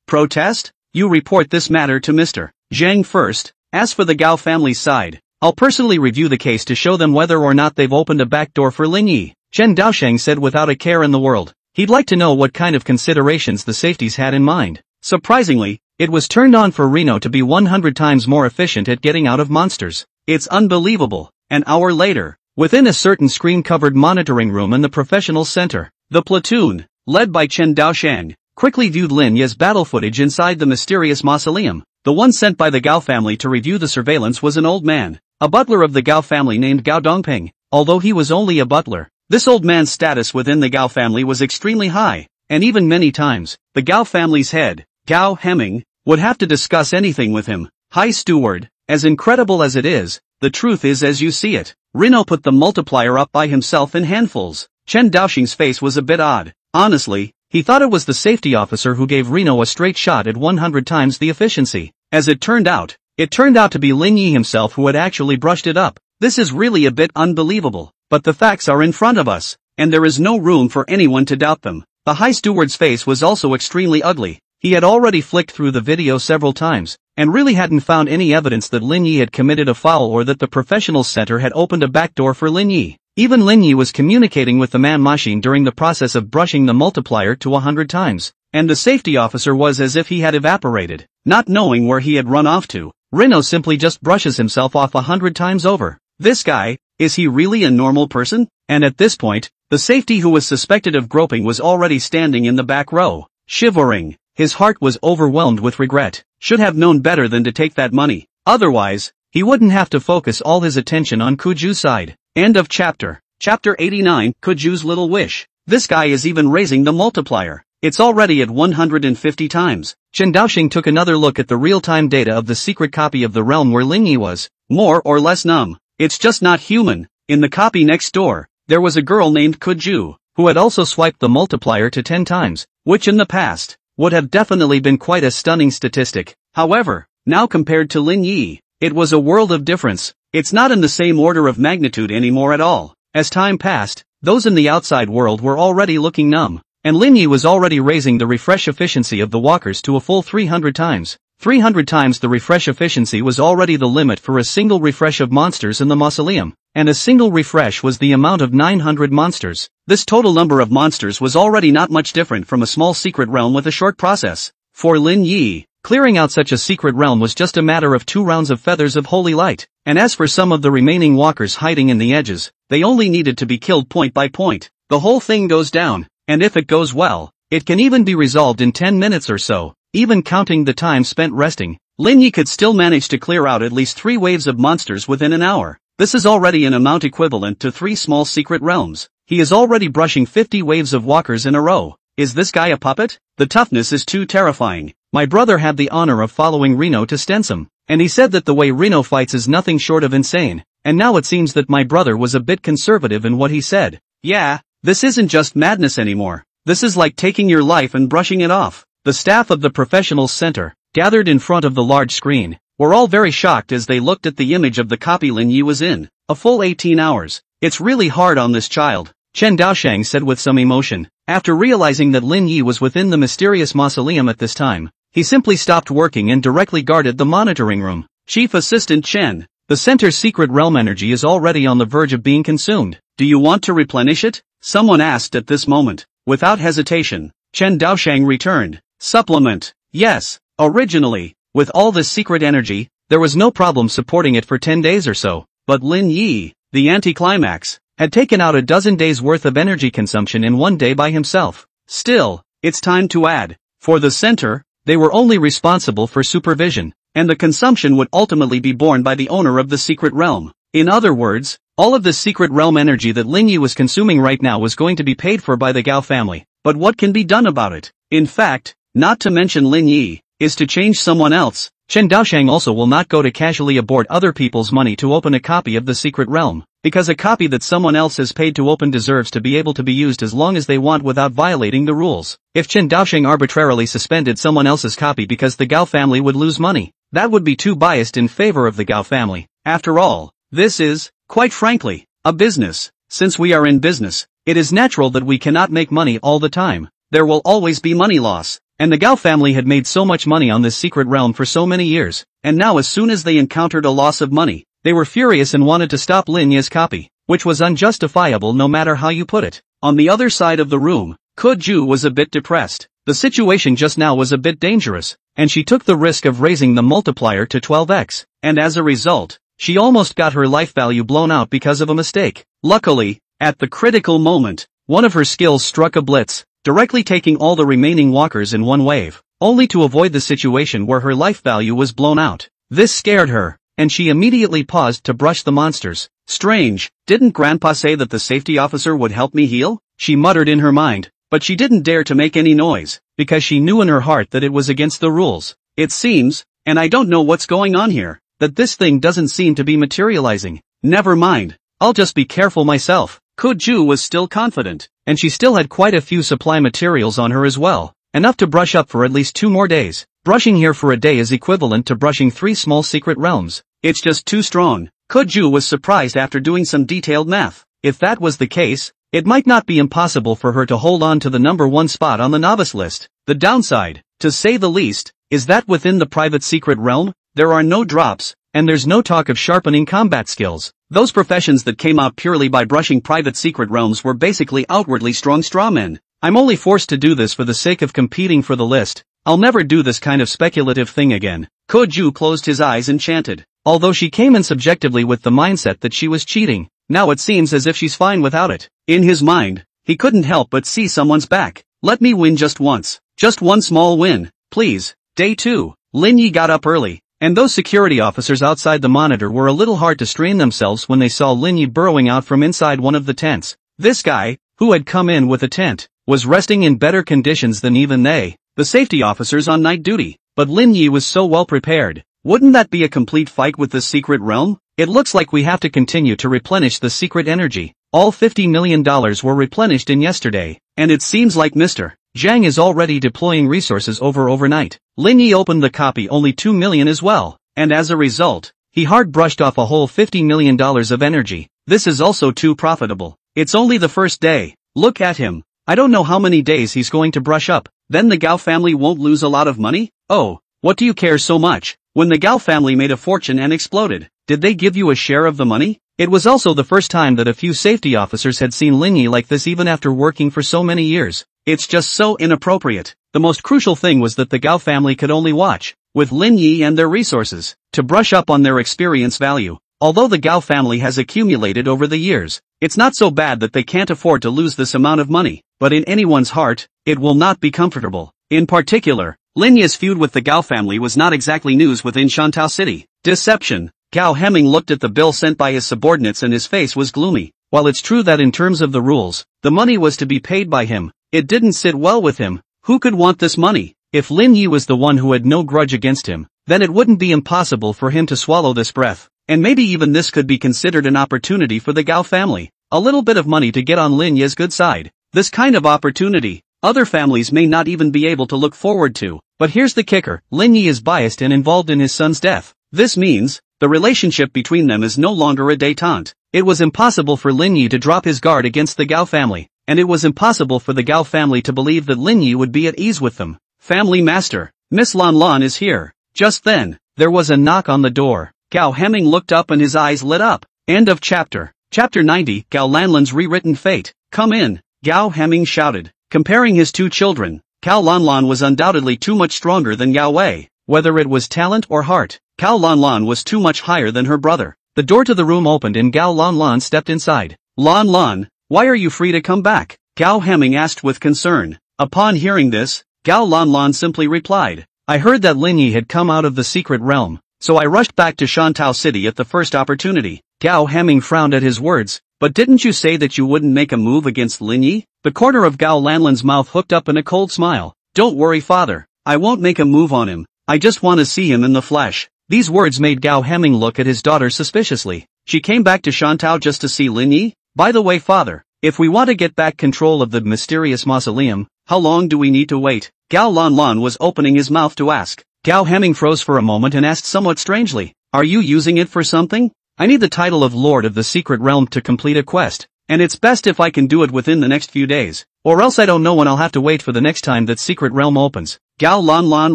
protest? You report this matter to Mr. Zhang first. As for the Gao family's side, I'll personally review the case to show them whether or not they've opened a backdoor for Lin Yi. Chen Daosheng said without a care in the world. He'd like to know what kind of considerations the safeties had in mind. Surprisingly, it was turned on for Reno to be 100 times more efficient at getting out of monsters. It's unbelievable. An hour later, within a certain screen-covered monitoring room in the professional center, the platoon, led by Chen Daosheng, quickly viewed Lin Yi's battle footage inside the mysterious mausoleum. The one sent by the Gao family to review the surveillance was an old man, a butler of the Gao family named Gao Dongping. Although he was only a butler, this old man's status within the Gao family was extremely high, and even many times, the Gao family's head, Gao Hemming, would have to discuss anything with him. Hi steward, as incredible as it is, the truth is as you see it. Reno put the multiplier up by himself in handfuls. Chen Daosheng's face was a bit odd. Honestly, he thought it was the safety officer who gave Reno a straight shot at 100 times the efficiency. As it turned out to be Lin Yi himself who had actually brushed it up. This is really a bit unbelievable, but the facts are in front of us, and there is no room for anyone to doubt them. The high steward's face was also extremely ugly. He had already flicked through the video several times, and really hadn't found any evidence that Lin Yi had committed a foul or that the professional center had opened a backdoor for Lin Yi. Even Lin Yi was communicating with the man-machine during the process of brushing the multiplier to 100 times, and the safety officer was as if he had evaporated, not knowing where he had run off to. Reno simply just brushes himself off 100 times over. This guy, is he really a normal person? And at this point, the safety who was suspected of groping was already standing in the back row, shivering. His heart was overwhelmed with regret. Should have known better than to take that money. Otherwise, he wouldn't have to focus all his attention on Kuju's side. End of chapter. Chapter 89, Kuju's Little Wish. This guy is even raising the multiplier. It's already at 150 times. Chen Daosheng took another look at the real-time data of the secret copy of the realm where Lin Yi was, more or less numb. It's just not human. In the copy next door, there was a girl named Kuju, who had also swiped the multiplier to 10 times, which in the past, would have definitely been quite a stunning statistic. However, now compared to Lin Yi, it was a world of difference. It's not in the same order of magnitude anymore at all. As time passed, those in the outside world were already looking numb, and Lin Yi was already raising the refresh efficiency of the walkers to a full 300 times. 300 times the refresh efficiency was already the limit for a single refresh of monsters in the mausoleum, and a single refresh was the amount of 900 monsters. This total number of monsters was already not much different from a small secret realm with a short process. For Lin Yi, clearing out such a secret realm was just a matter of 2 rounds of feathers of holy light, and as for some of the remaining walkers hiding in the edges, they only needed to be killed point by point. The whole thing goes down, and if it goes well, it can even be resolved in 10 minutes or so. Even counting the time spent resting, Lin Yi could still manage to clear out at least 3 waves of monsters within an hour. This is already an amount equivalent to 3 small secret realms. He is already brushing 50 waves of walkers in a row. Is this guy a puppet? The toughness is too terrifying. My brother had the honor of following Reno to Stensum, and he said that the way Reno fights is nothing short of insane, and now it seems that my brother was a bit conservative in what he said. Yeah, this isn't just madness anymore. This is like taking your life and brushing it off. The staff of the professional center, gathered in front of the large screen, were all very shocked as they looked at the image of the copy Lin Yi was in. A full 18 hours. It's really hard on this child, Chen Daosheng said with some emotion. After realizing that Lin Yi was within the mysterious mausoleum at this time, he simply stopped working and directly guarded the monitoring room. Chief Assistant Chen, the center's secret realm energy is already on the verge of being consumed. Do you want to replenish it? Someone asked at this moment. Without hesitation, Chen Daosheng returned. Supplement. Yes, originally, with all this secret energy, there was no problem supporting it for 10 days or so, but Lin Yi, the anticlimax, had taken out a dozen days worth of energy consumption in one day by himself. Still, it's time to add. For the center, they were only responsible for supervision, and the consumption would ultimately be borne by the owner of the secret realm. In other words, all of the secret realm energy that Lin Yi was consuming right now was going to be paid for by the Gao family. But what can be done about it? In fact, not to mention Lin Yi, is to change someone else. Chen Daosheng also will not go to casually abort other people's money to open a copy of the secret realm, because a copy that someone else has paid to open deserves to be able to be used as long as they want without violating the rules. If Chen Daosheng arbitrarily suspended someone else's copy because the Gao family would lose money, that would be too biased in favor of the Gao family. After all, this is, quite frankly, a business. Since we are in business, it is natural that we cannot make money all the time. There will always be money loss. And the Gao family had made so much money on this secret realm for so many years, and now as soon as they encountered a loss of money, they were furious and wanted to stop Lin Yi's copy, which was unjustifiable no matter how you put it. On the other side of the room, Ke Ju was a bit depressed. The situation just now was a bit dangerous, and she took the risk of raising the multiplier to 12x, and as a result, she almost got her life value blown out because of a mistake. Luckily, at the critical moment, one of her skills struck a blitz, directly taking all the remaining walkers in one wave, only to avoid the situation where her life value was blown out. This scared her, and she immediately paused to brush the monsters. Strange, didn't Grandpa say that the safety officer would help me heal? She muttered in her mind, but she didn't dare to make any noise, because she knew in her heart that it was against the rules. It seems, and I don't know what's going on here, that this thing doesn't seem to be materializing. Never mind, I'll just be careful myself. Ke Ju was still confident, and she still had quite a few supply materials on her as well, enough to brush up for at least 2 more days. Brushing here for a day is equivalent to brushing 3 small secret realms. It's just too strong. Ke Ju was surprised after doing some detailed math. If that was the case, it might not be impossible for her to hold on to the number 1 spot on the novice list. The downside, to say the least, is that within the private secret realm, there are no drops, and there's no talk of sharpening combat skills. Those professions that came out purely by brushing private secret realms were basically outwardly strong strawmen. I'm only forced to do this for the sake of competing for the list. I'll never do this kind of speculative thing again. Ke Ju closed his eyes and chanted. Although she came in subjectively with the mindset that she was cheating, now it seems as if she's fine without it. In his mind, he couldn't help but see someone's back. Let me win just once. Just one small win, please. Day 2. Lin Yi got up early, and those security officers outside the monitor were a little hard to strain themselves when they saw Lin Yi burrowing out from inside one of the tents. This guy, who had come in with a tent, was resting in better conditions than even they, the safety officers on night duty. But Lin Yi was so well prepared. Wouldn't that be a complete fight with this secret realm? It looks like we have to continue to replenish the secret energy. All $50 million were replenished in yesterday, and it seems like Mr. Zhang is already deploying resources overnight. Lin Yi opened the copy only 2 million as well, and as a result, he hard brushed off a whole $50 million of energy. This is also too profitable. It's only the first day. Look at him. I don't know how many days he's going to brush up. Then the Gao family won't lose a lot of money? Oh, what do you care so much? When the Gao family made a fortune and exploded, did they give you a share of the money? It was also the first time that a few safety officers had seen Lin Yi like this even after working for so many years. It's just so inappropriate. The most crucial thing was that the Gao family could only watch, with Lin Yi and their resources, to brush up on their experience value. Although the Gao family has accumulated over the years, it's not so bad that they can't afford to lose this amount of money, but in anyone's heart, it will not be comfortable. In particular, Lin Yi's feud with the Gao family was not exactly news within Shantou City. Deception. Gao Heming looked at the bill sent by his subordinates and his face was gloomy. While it's true that in terms of the rules, the money was to be paid by him, it didn't sit well with him. Who could want this money? If Lin Yi was the one who had no grudge against him, then it wouldn't be impossible for him to swallow this breath. And maybe even this could be considered an opportunity for the Gao family. A little bit of money to get on Lin Yi's good side. This kind of opportunity, other families may not even be able to look forward to. But here's the kicker. Lin Yi is biased and involved in his son's death. This means, the relationship between them is no longer a détente. It was impossible for Lin Yi to drop his guard against the Gao family, and it was impossible for the Gao family to believe that Lin Yi would be at ease with them. Family Master, Miss Lan Lan is here. Just then, there was a knock on the door. Gao Heming looked up and his eyes lit up. End of chapter. Chapter 90, Gao Lanlan's rewritten fate. Come in, Gao Heming shouted. Comparing his 2 children, Gao Lanlan was undoubtedly too much stronger than Gao Wei. Whether it was talent or heart, Gao Lanlan was too much higher than her brother. The door to the room opened and Gao Lanlan stepped inside. Lan, why are you free to come back? Gao Heming asked with concern. Upon hearing this, Gao Lanlan simply replied, I heard that Lin Yi had come out of the secret realm, so I rushed back to Shantou City at the first opportunity. Gao Heming frowned at his words. But didn't you say that you wouldn't make a move against Lin Yi? The corner of Gao Lanlan's mouth hooked up in a cold smile. Don't worry, father. I won't make a move on him. I just want to see him in the flesh. These words made Gao Heming look at his daughter suspiciously. She came back to Shantou just to see Lin Yi? By the way, father, if we want to get back control of the mysterious mausoleum, how long do we need to wait? Gao Lanlan was opening his mouth to ask. Gao Heming froze for a moment and asked somewhat strangely, Are you using it for something? I need the title of Lord of the Secret Realm to complete a quest, and it's best if I can do it within the next few days, or else I don't know when I'll have to wait for the next time that Secret Realm opens. Gao Lanlan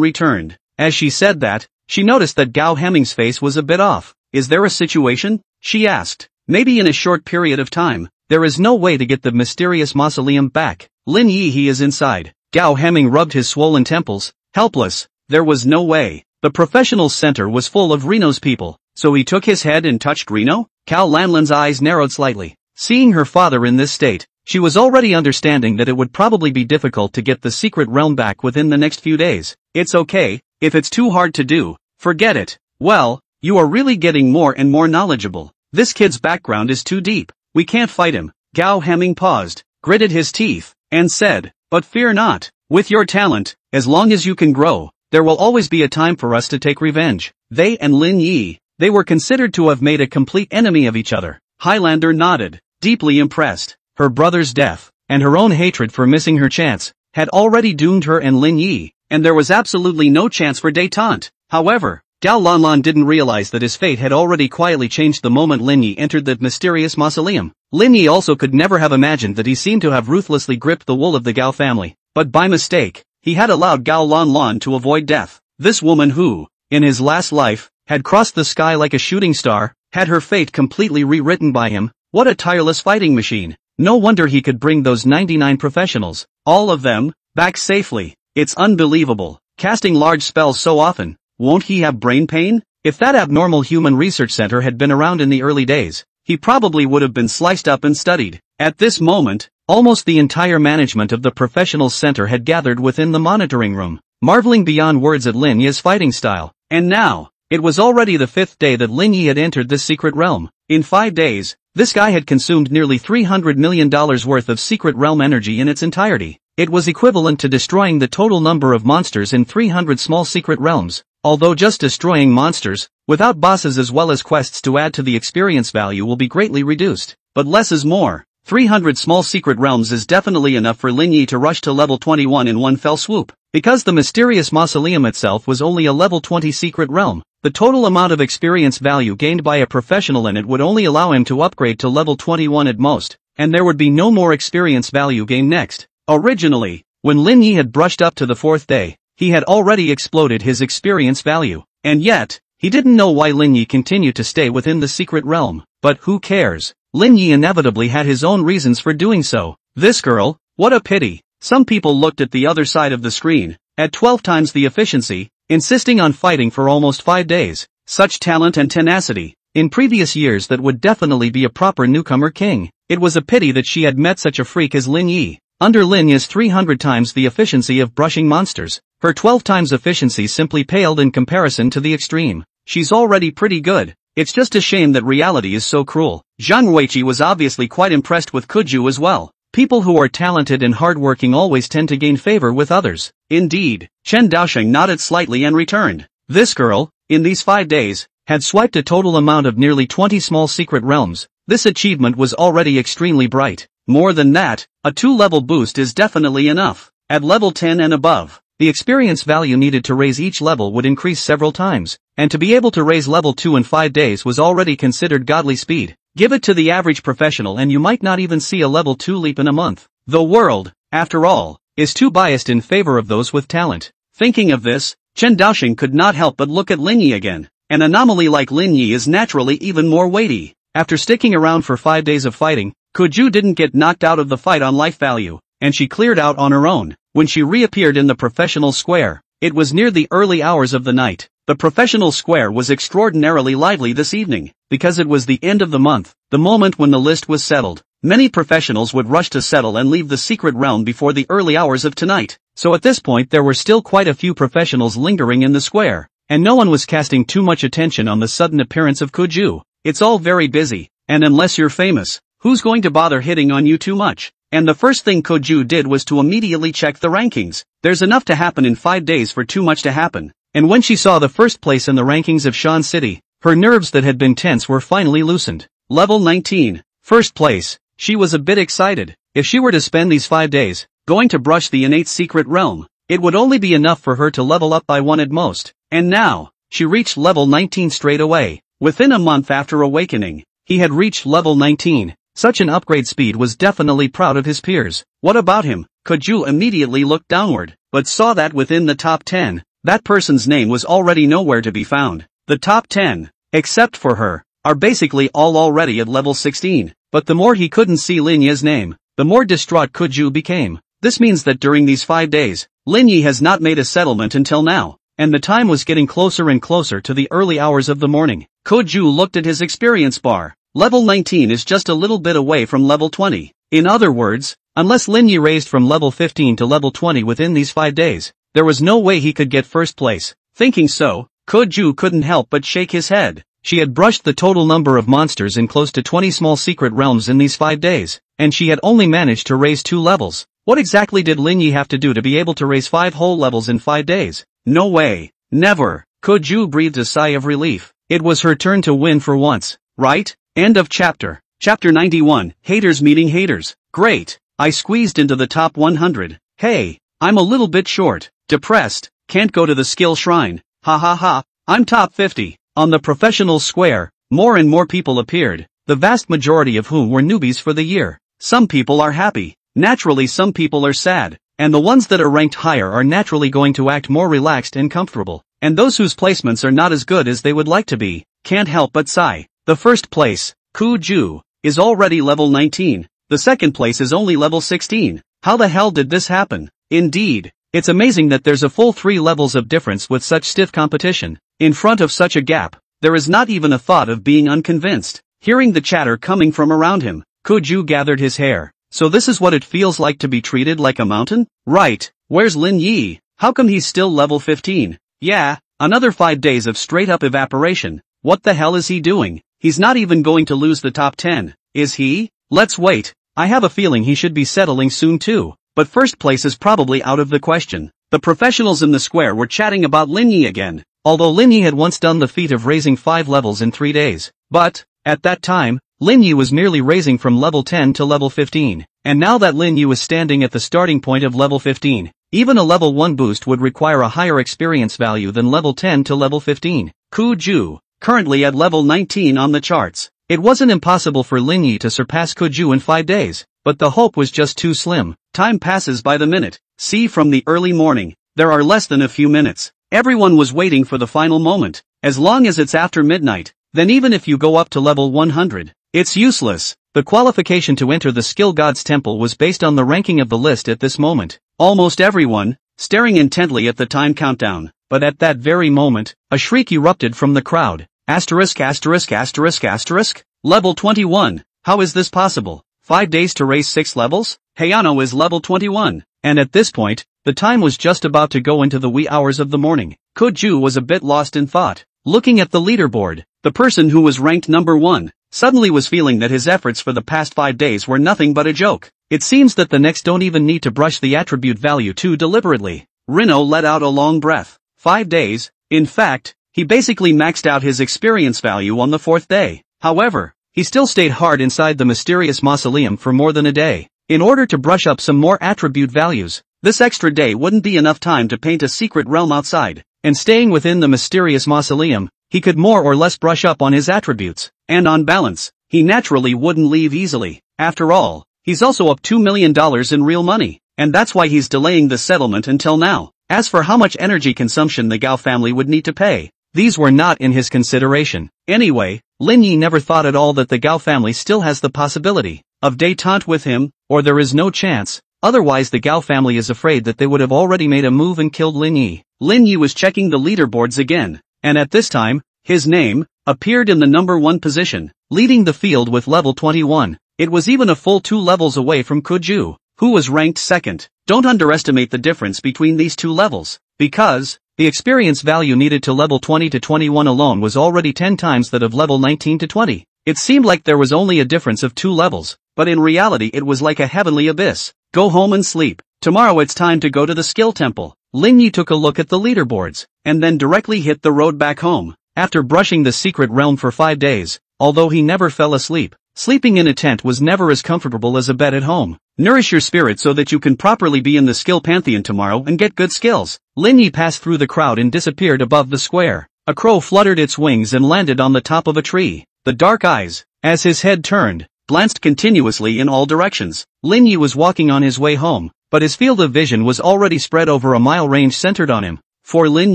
returned. As she said that, she noticed that Gao Hemming's face was a bit off. Is there a situation? She asked. Maybe in a short period of time. There is no way to get the mysterious mausoleum back. Lin Yi, he is inside. Gao Hemming rubbed his swollen temples. Helpless. There was no way. The professional center was full of Reno's people, so he took his head and touched Reno? Gao Lanlan's eyes narrowed slightly. Seeing her father in this state, she was already understanding that it would probably be difficult to get the secret realm back within the next few days. It's okay, if it's too hard to do, forget it. Well, you are really getting more and more knowledgeable. This kid's background is too deep. We can't fight him. Gao Hemming paused, gritted his teeth, and said, but fear not. With your talent, as long as you can grow, there will always be a time for us to take revenge. They and Lin Yi, they were considered to have made a complete enemy of each other. Highlander nodded, deeply impressed. Her brother's death, and her own hatred for missing her chance, had already doomed her and Lin Yi, and there was absolutely no chance for détente. However, Gao Lanlan didn't realize that his fate had already quietly changed the moment Lin Yi entered the mysterious mausoleum. Lin Yi also could never have imagined that he seemed to have ruthlessly gripped the wool of the Gao family, but by mistake, he had allowed Gao Lanlan to avoid death. This woman who, in his last life, had crossed the sky like a shooting star, had her fate completely rewritten by him. What a tireless fighting machine. No wonder he could bring those 99 professionals, all of them, back safely. It's unbelievable, casting large spells so often. Won't he have brain pain? If that abnormal human research center had been around in the early days, he probably would have been sliced up and studied. At this moment, almost the entire management of the professional center had gathered within the monitoring room, marveling beyond words at Lin Yi's fighting style. And now, it was already the 5th day that Lin Yi had entered this secret realm. In 5 days, this guy had consumed nearly $300 million worth of secret realm energy in its entirety. It was equivalent to destroying the total number of monsters in 300 small secret realms. Although just destroying monsters, without bosses as well as quests to add to the experience value will be greatly reduced. But less is more. 300 small secret realms is definitely enough for Lin Yi to rush to level 21 in one fell swoop. Because the mysterious mausoleum itself was only a level 20 secret realm, the total amount of experience value gained by a professional in it would only allow him to upgrade to level 21 at most, and there would be no more experience value gained next. Originally, when Lin Yi had brushed up to the 4th day, he had already exploded his experience value, and yet, he didn't know why Lin Yi continued to stay within the secret realm. But who cares? Lin Yi inevitably had his own reasons for doing so. This girl, what a pity. Some people looked at the other side of the screen, at 12 times the efficiency, insisting on fighting for almost 5 days. Such talent and tenacity. In previous years that would definitely be a proper newcomer king. It was a pity that she had met such a freak as Lin Yi. Under Lin Yi's 300 times the efficiency of brushing monsters, her 12 times efficiency simply paled in comparison to the extreme. She's already pretty good. It's just a shame that reality is so cruel. Zhang Weiqi was obviously quite impressed with Kuju as well. People who are talented and hardworking always tend to gain favor with others. Indeed, Chen Daosheng nodded slightly and returned. This girl, in these 5 days, had swiped a total amount of nearly 20 small secret realms. This achievement was already extremely bright. More than that, a 2-level boost is definitely enough. At level 10 and above, the experience value needed to raise each level would increase several times, and to be able to raise level 2 in 5 days was already considered godly speed. Give it to the average professional and you might not even see a level 2 leap in a month. The world, after all, is too biased in favor of those with talent. Thinking of this, Chen Daosheng could not help but look at Lin Yi again. An anomaly like Lin Yi is naturally even more weighty. After sticking around for 5 days of fighting, Kuju didn't get knocked out of the fight on life value, and she cleared out on her own. When she reappeared in the professional square, it was near the early hours of the night. The professional square was extraordinarily lively this evening, because it was the end of the month, the moment when the list was settled. Many professionals would rush to settle and leave the secret realm before the early hours of tonight, so at this point there were still quite a few professionals lingering in the square, and no one was casting too much attention on the sudden appearance of Kuju. It's all very busy, and unless you're famous, who's going to bother hitting on you too much? And the first thing Kuju did was to immediately check the rankings. There's enough to happen in 5 days for too much to happen. And when she saw the first place in the rankings of Shan City, her nerves that had been tense were finally loosened. Level 19. First place. She was a bit excited. If she were to spend these 5 days, going to brush the innate secret realm, it would only be enough for her to level up by 1 at most. And now, she reached level 19 straight away. Within a month after awakening, he had reached level 19. Such an upgrade speed was definitely proud of his peers. What about him? Koju immediately looked downward, but saw that within the top 10, that person's name was already nowhere to be found. The top 10, except for her, are basically all already at level 16. But the more he couldn't see Lin Yi's name, the more distraught Koju became. This means that during these 5 days, Lin Yi has not made a settlement until now, and the time was getting closer and closer to the early hours of the morning. Koju looked at his experience bar. Level 19 is just a little bit away from level 20. In other words, unless Lin Yi raised from level 15 to level 20 within these 5 days, there was no way he could get first place. Thinking so, Koju couldn't help but shake his head. She had brushed the total number of monsters in close to 20 small secret realms in these 5 days, and she had only managed to raise 2 levels. What exactly did Lin Yi have to do to be able to raise 5 whole levels in 5 days? No way. Never. Koju breathed a sigh of relief. It was her turn to win for once, right? End of chapter. Chapter 91, Haters Meeting Haters. Great. I squeezed into the top 100. Hey, I'm a little bit short. Depressed. Can't go to the skill shrine. Ha ha ha. I'm top 50. On the professional square, more and more people appeared, the vast majority of whom were newbies for the year. Some people are happy. Naturally some people are sad. And the ones that are ranked higher are naturally going to act more relaxed and comfortable. And those whose placements are not as good as they would like to be, can't help but sigh. The first place, Koju, is already level 19. The second place is only level 16. How the hell did this happen? Indeed, it's amazing that there's a full 3 levels of difference with such stiff competition. In front of such a gap, there is not even a thought of being unconvinced. Hearing the chatter coming from around him, Koju gathered his hair. So this is what it feels like to be treated like a mountain? Right, where's Lin Yi? How come he's still level 15? Yeah, another 5 days of straight up evaporation. What the hell is he doing? He's not even going to lose the top 10, is he? Let's wait. I have a feeling he should be settling soon too. But first place is probably out of the question. The professionals in the square were chatting about Lin Yi again. Although Lin Yi had once done the feat of raising 5 levels in 3 days. But, at that time, Lin Yi was merely raising from level 10 to level 15. And now that Lin Yi was standing at the starting point of level 15, even a level 1 boost would require a higher experience value than level 10 to level 15. Koju, currently at level 19 on the charts. It wasn't impossible for Lin Yi to surpass Koju in 5 days, but the hope was just too slim. Time passes by the minute. See, from the early morning, there are less than a few minutes. Everyone was waiting for the final moment. As long as it's after midnight, then even if you go up to level 100, it's useless. The qualification to enter the Skill God's Temple was based on the ranking of the list at this moment. Almost everyone, staring intently at the time countdown. But at that very moment, a shriek erupted from the crowd. Asterisk asterisk asterisk asterisk. Level 21. How is this possible? 5 days to raise 6 levels? Hayano is level 21. And at this point, the time was just about to go into the wee hours of the morning. Koju was a bit lost in thought. Looking at the leaderboard, the person who was ranked number 1, suddenly was feeling that his efforts for the past 5 days were nothing but a joke. It seems that the next don't even need to brush the attribute value too deliberately. Rino let out a long breath. 5 days, in fact, he basically maxed out his experience value on the 4th day. However, he still stayed hard inside the mysterious mausoleum for more than a day. In order to brush up some more attribute values, this extra day wouldn't be enough time to paint a secret realm outside, and staying within the mysterious mausoleum, he could more or less brush up on his attributes, and on balance, he naturally wouldn't leave easily. After all, he's also up $2 million in real money, and that's why he's delaying the settlement until now. As for how much energy consumption the Gao family would need to pay, these were not in his consideration. Anyway, Lin Yi never thought at all that the Gao family still has the possibility of détente with him, or there is no chance. Otherwise the Gao family is afraid that they would have already made a move and killed Lin Yi. Lin Yi was checking the leaderboards again, and at this time, his name appeared in the number 1 position, leading the field with level 21. It was even a full 2 levels away from Koju, who was ranked 2nd. Don't underestimate the difference between these 2 levels, because the experience value needed to level 20 to 21 alone was already 10 times that of level 19 to 20. It seemed like there was only a difference of 2 levels, but in reality it was like a heavenly abyss. Go home and sleep. Tomorrow it's time to go to the skill temple. Lin Yi took a look at the leaderboards, and then directly hit the road back home. After brushing the secret realm for 5 days, although he never fell asleep, sleeping in a tent was never as comfortable as a bed at home. Nourish your spirit so that you can properly be in the skill pantheon tomorrow and get good skills. Lin Yi passed through the crowd and disappeared above the square. a crow fluttered its wings and landed on the top of a tree. The dark eyes, as his head turned, glanced continuously in all directions. Lin Yi was walking on his way home, but his field of vision was already spread over a mile range centered on him. For Lin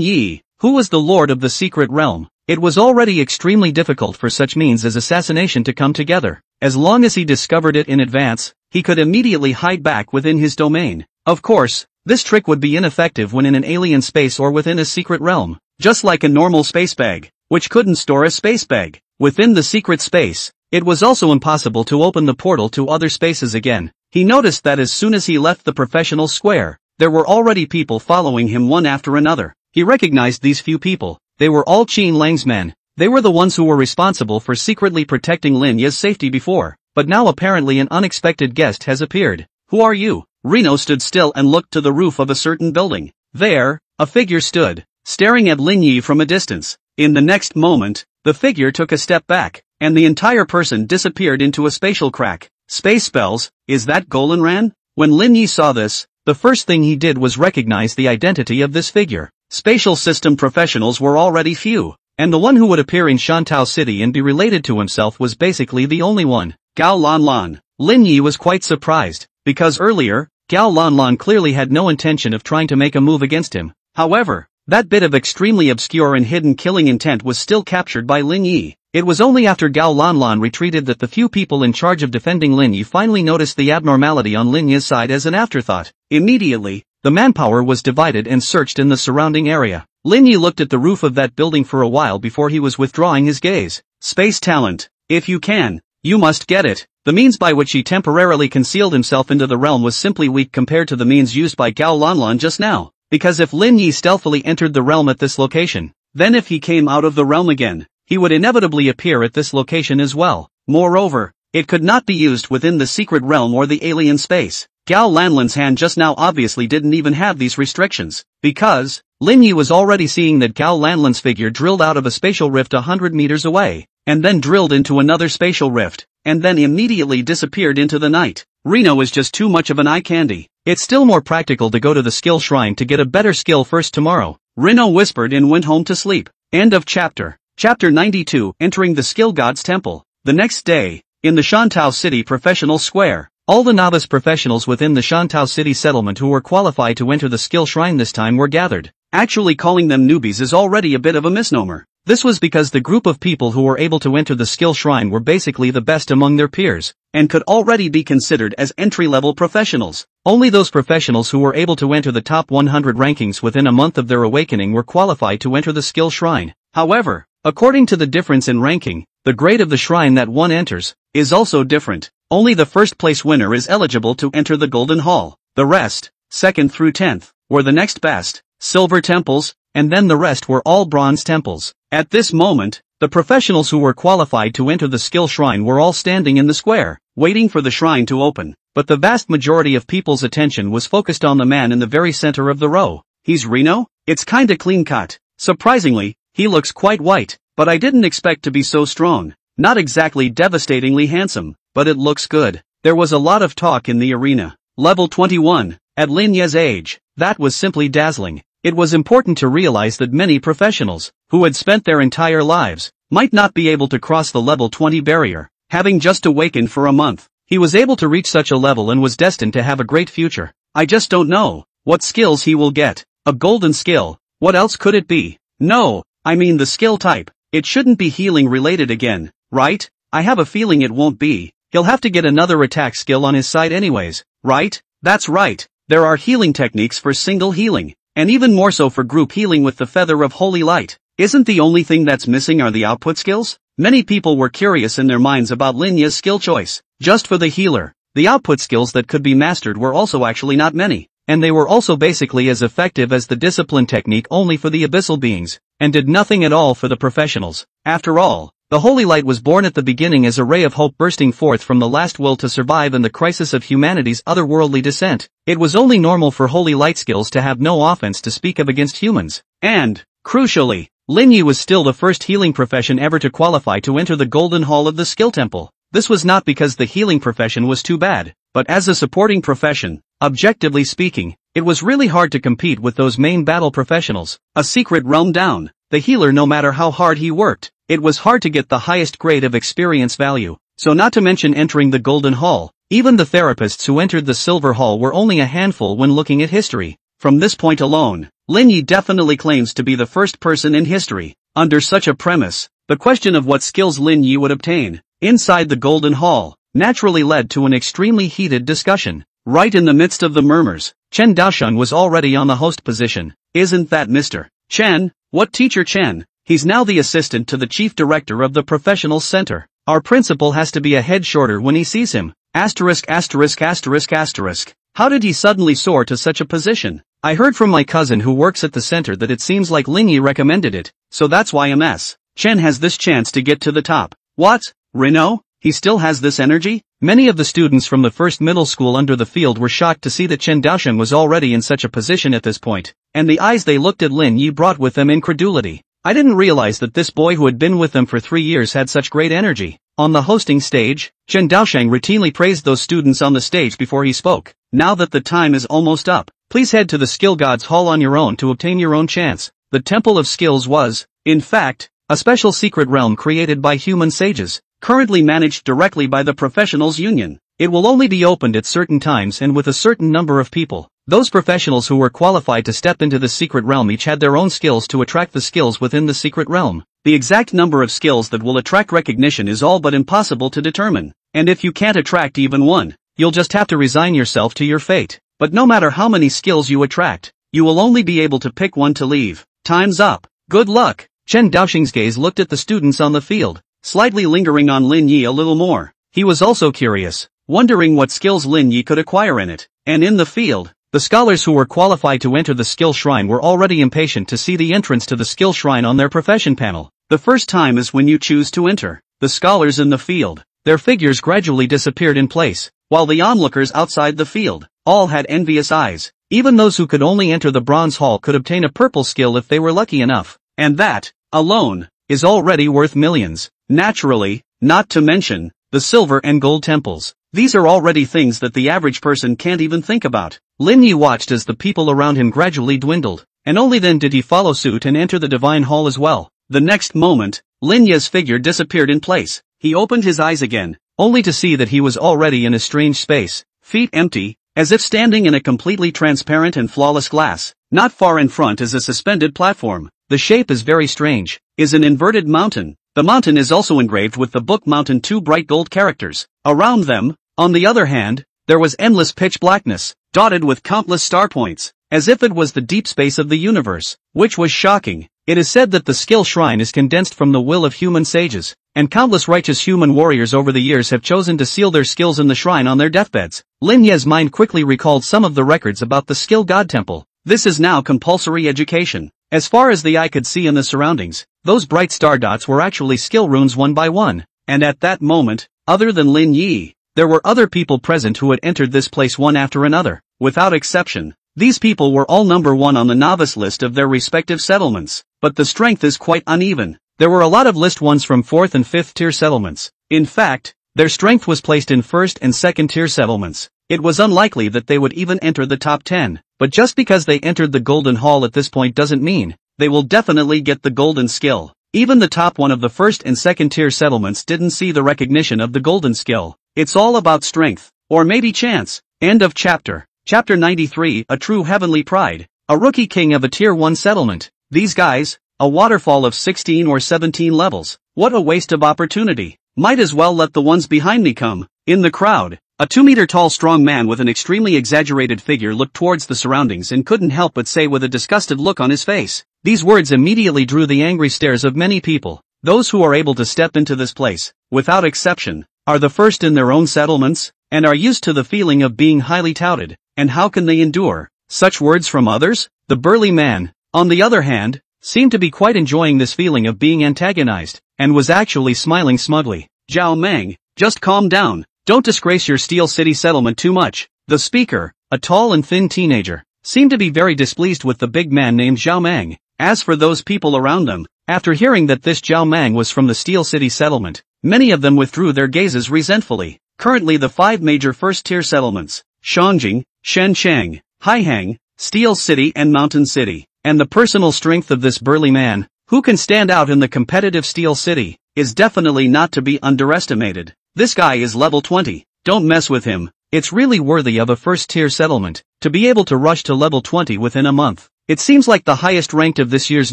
Yi, who was the lord of the secret realm, it was already extremely difficult for such means as assassination to come together. As long as he discovered it in advance, he could immediately hide back within his domain. Of course, this trick would be ineffective when in an alien space or within a secret realm, just like a normal space bag, which couldn't store a space bag. Within the secret space, it was also impossible to open the portal to other spaces again. He noticed that as soon as he left the professional square, there were already people following him one after another. He recognized these few people. They were all Qin Lang's men. They were the ones who were responsible for secretly protecting Lin Yi's safety before, but now apparently an unexpected guest has appeared. Who are you? Reno stood still and looked to the roof of a certain building. There, a figure stood, staring at Lin Yi from a distance. In the next moment, the figure took a step back, and the entire person disappeared into a spatial crack. Space spells, is that Golan Ran? When Lin Yi saw this, the first thing he did was recognize the identity of this figure. Spatial system professionals were already few, and the one who would appear in Shantou City and be related to himself was basically the only one. Gao Lanlan. Lin Yi was quite surprised, because earlier, Gao Lanlan clearly had no intention of trying to make a move against him. However, that bit of extremely obscure and hidden killing intent was still captured by Lin Yi. It was only after Gao Lanlan retreated that the few people in charge of defending Lin Yi finally noticed the abnormality on Lin Yi's side as an afterthought. Immediately, the manpower was divided and searched in the surrounding area. Lin Yi looked at the roof of that building for a while before he was withdrawing his gaze. Space talent. If you can, you must get it. The means by which he temporarily concealed himself into the realm was simply weak compared to the means used by Gao Lanlan just now. Because if Lin Yi stealthily entered the realm at this location, then if he came out of the realm again, he would inevitably appear at this location as well. Moreover, it could not be used within the secret realm or the alien space. Gao Lanlan's hand just now obviously didn't even have these restrictions, because Lin Yi was already seeing that Gao Lanlan's figure drilled out of a spatial rift 100 meters away, and then drilled into another spatial rift, and then immediately disappeared into the night. Reno is just too much of an eye candy. It's still more practical to go to the skill shrine to get a better skill first tomorrow. Reno whispered and went home to sleep. End of chapter. Chapter 92, Entering the Skill God's Temple. The next day, in the Shantou City Professional Square, all the novice professionals within the Shantou City settlement who were qualified to enter the skill shrine this time were gathered. Actually calling them newbies is already a bit of a misnomer. This was because the group of people who were able to enter the skill shrine were basically the best among their peers, and could already be considered as entry-level professionals. Only those professionals who were able to enter the top 100 rankings within a month of their awakening were qualified to enter the skill shrine. However, according to the difference in ranking, the grade of the shrine that one enters is also different. Only the first place winner is eligible to enter the Golden Hall. The rest, 2nd through 10th, were the next best, silver temples, and then the rest were all bronze temples. At this moment, the professionals who were qualified to enter the skill shrine were all standing in the square, waiting for the shrine to open. But the vast majority of people's attention was focused on the man in the very center of the row. He's Reno? It's kinda clean cut. Surprisingly, he looks quite white, but I didn't expect to be so strong. Not exactly devastatingly handsome, but it looks good. There was a lot of talk in the arena. Level 21, at Lin Yi's age, that was simply dazzling. It was important to realize that many professionals, who had spent their entire lives, might not be able to cross the level 20 barrier. Having just awakened for a month, he was able to reach such a level and was destined to have a great future. I just don't know what skills he will get. A golden skill, what else could it be? No, I mean the skill type. It shouldn't be healing related again, right? I have a feeling it won't be. He'll have to get another attack skill on his side anyways, right? That's right. There are healing techniques for single healing, and even more so for group healing with the Feather of Holy Light. Isn't the only thing that's missing are the output skills? Many people were curious in their minds about Lin Yi's skill choice. Just for the healer, the output skills that could be mastered were also actually not many, and they were also basically as effective as the discipline technique only for the abyssal beings, and did nothing at all for the professionals. After all, the Holy Light was born at the beginning as a ray of hope bursting forth from the last will to survive in the crisis of humanity's otherworldly descent. It was only normal for Holy Light skills to have no offense to speak of against humans. And, crucially, Lin Yi was still the first healing profession ever to qualify to enter the Golden Hall of the Skill Temple. This was not because the healing profession was too bad, but as a supporting profession, objectively speaking, it was really hard to compete with those main battle professionals. A secret realm down. the healer, no matter how hard he worked, it was hard to get the highest grade of experience value, so not to mention entering the Golden Hall. Even the therapists who entered the Silver Hall were only a handful when looking at history. From this point alone, Lin Yi definitely claims to be the first person in history. Under such a premise, the question of what skills Lin Yi would obtain inside the Golden Hall naturally led to an extremely heated discussion. Right in the midst of the murmurs, Chen Daosheng was already on the host position. "Isn't that Mr. Chen?" "What Teacher Chen? He's now the assistant to the chief director of the professional center. Our principal has to be a head shorter when he sees him. Asterisk asterisk asterisk asterisk. How did he suddenly soar to such a position? I heard from my cousin who works at the center that it seems like Lin Yi recommended it, so that's why Ms. Chen has this chance to get to the top." "What? Renault? He still has this energy?" Many of the students from the first middle school under the field were shocked to see that Chen Daosheng was already in such a position at this point, and the eyes they looked at Lin Yi brought with them incredulity. "I didn't realize that this boy who had been with them for 3 years had such great energy." On the hosting stage, Chen Daosheng routinely praised those students on the stage before he spoke. "Now that the time is almost up, please head to the Skill Gods Hall on your own to obtain your own chance." The Temple of Skills was, in fact, a special secret realm created by human sages, currently managed directly by the Professionals Union. It will only be opened at certain times and with a certain number of people. Those professionals who were qualified to step into the secret realm each had their own skills to attract the skills within the secret realm. The exact number of skills that will attract recognition is all but impossible to determine, and if you can't attract even one, you'll just have to resign yourself to your fate. But no matter how many skills you attract, you will only be able to pick one to leave. Time's up. Good luck. Chen Daosheng's gaze looked at the students on the field, slightly lingering on Lin Yi a little more. He was also curious, wondering what skills Lin Yi could acquire in it. And in the field, the scholars who were qualified to enter the skill shrine were already impatient to see the entrance to the skill shrine on their profession panel. The first time is when you choose to enter. The scholars in the field, their figures gradually disappeared in place, while the onlookers outside the field, all had envious eyes. Even those who could only enter the bronze hall could obtain a purple skill if they were lucky enough. And that, alone, is already worth millions. Naturally, not to mention, the silver and gold temples. These are already things that the average person can't even think about. Lin Yi watched as the people around him gradually dwindled, and only then did he follow suit and enter the divine hall as well. The next moment, Lin Yi's figure disappeared in place. He opened his eyes again, only to see that he was already in a strange space, feet empty, as if standing in a completely transparent and flawless glass. Not far in front is a suspended platform. The shape is very strange, is an inverted mountain. The mountain is also engraved with the book Mountain 2 bright gold characters. Around them, on the other hand, there was endless pitch blackness, dotted with countless star points, as if it was the deep space of the universe, which was shocking. It is said that the skill shrine is condensed from the will of human sages, and countless righteous human warriors over the years have chosen to seal their skills in the shrine on their deathbeds. Lin Yi's mind quickly recalled some of the records about the Skill God Temple. This is now compulsory education. As far as the eye could see in the surroundings, those bright star dots were actually skill runes one by one, and at that moment, other than Lin Yi, there were other people present who had entered this place one after another, without exception. These people were all number 1 on the novice list of their respective settlements, but the strength is quite uneven. There were a lot of list 1s from 4th and 5th tier settlements. In fact, their strength was placed in 1st and 2nd tier settlements. It was unlikely that they would even enter the top 10, but just because they entered the Golden Hall at this point doesn't mean they will definitely get the golden skill. Even the top 1 of the 1st and 2nd tier settlements didn't see the recognition of the golden skill. It's all about strength, or maybe chance. End of chapter. Chapter 93, A True Heavenly Pride. A rookie king of a tier 1 settlement. These guys, a waterfall of 16 or 17 levels. What a waste of opportunity. Might as well let the ones behind me come. In the crowd, a 2-meter-tall strong man with an extremely exaggerated figure looked towards the surroundings and couldn't help but say with a disgusted look on his face. These words immediately drew the angry stares of many people. Those who are able to step into this place, without exception, are the first in their own settlements, and are used to the feeling of being highly touted. And how can they endure such words from others? The burly man, on the other hand, seemed to be quite enjoying this feeling of being antagonized, and was actually smiling smugly. Zhao Meng, just calm down. Don't disgrace your Steel City settlement too much. The speaker, a tall and thin teenager, seemed to be very displeased with the big man named Zhao Meng. As for those people around them, after hearing that this Zhao Meng was from the Steel City settlement, many of them withdrew their gazes resentfully. Currently the 5 major first-tier settlements, Shangjing, Shencheng, Haihang, Steel City and Mountain City, and the personal strength of this burly man, who can stand out in the competitive Steel City, is definitely not to be underestimated. This guy is level 20, don't mess with him. It's really worthy of a first-tier settlement, to be able to rush to level 20 within a month. It seems like the highest ranked of this year's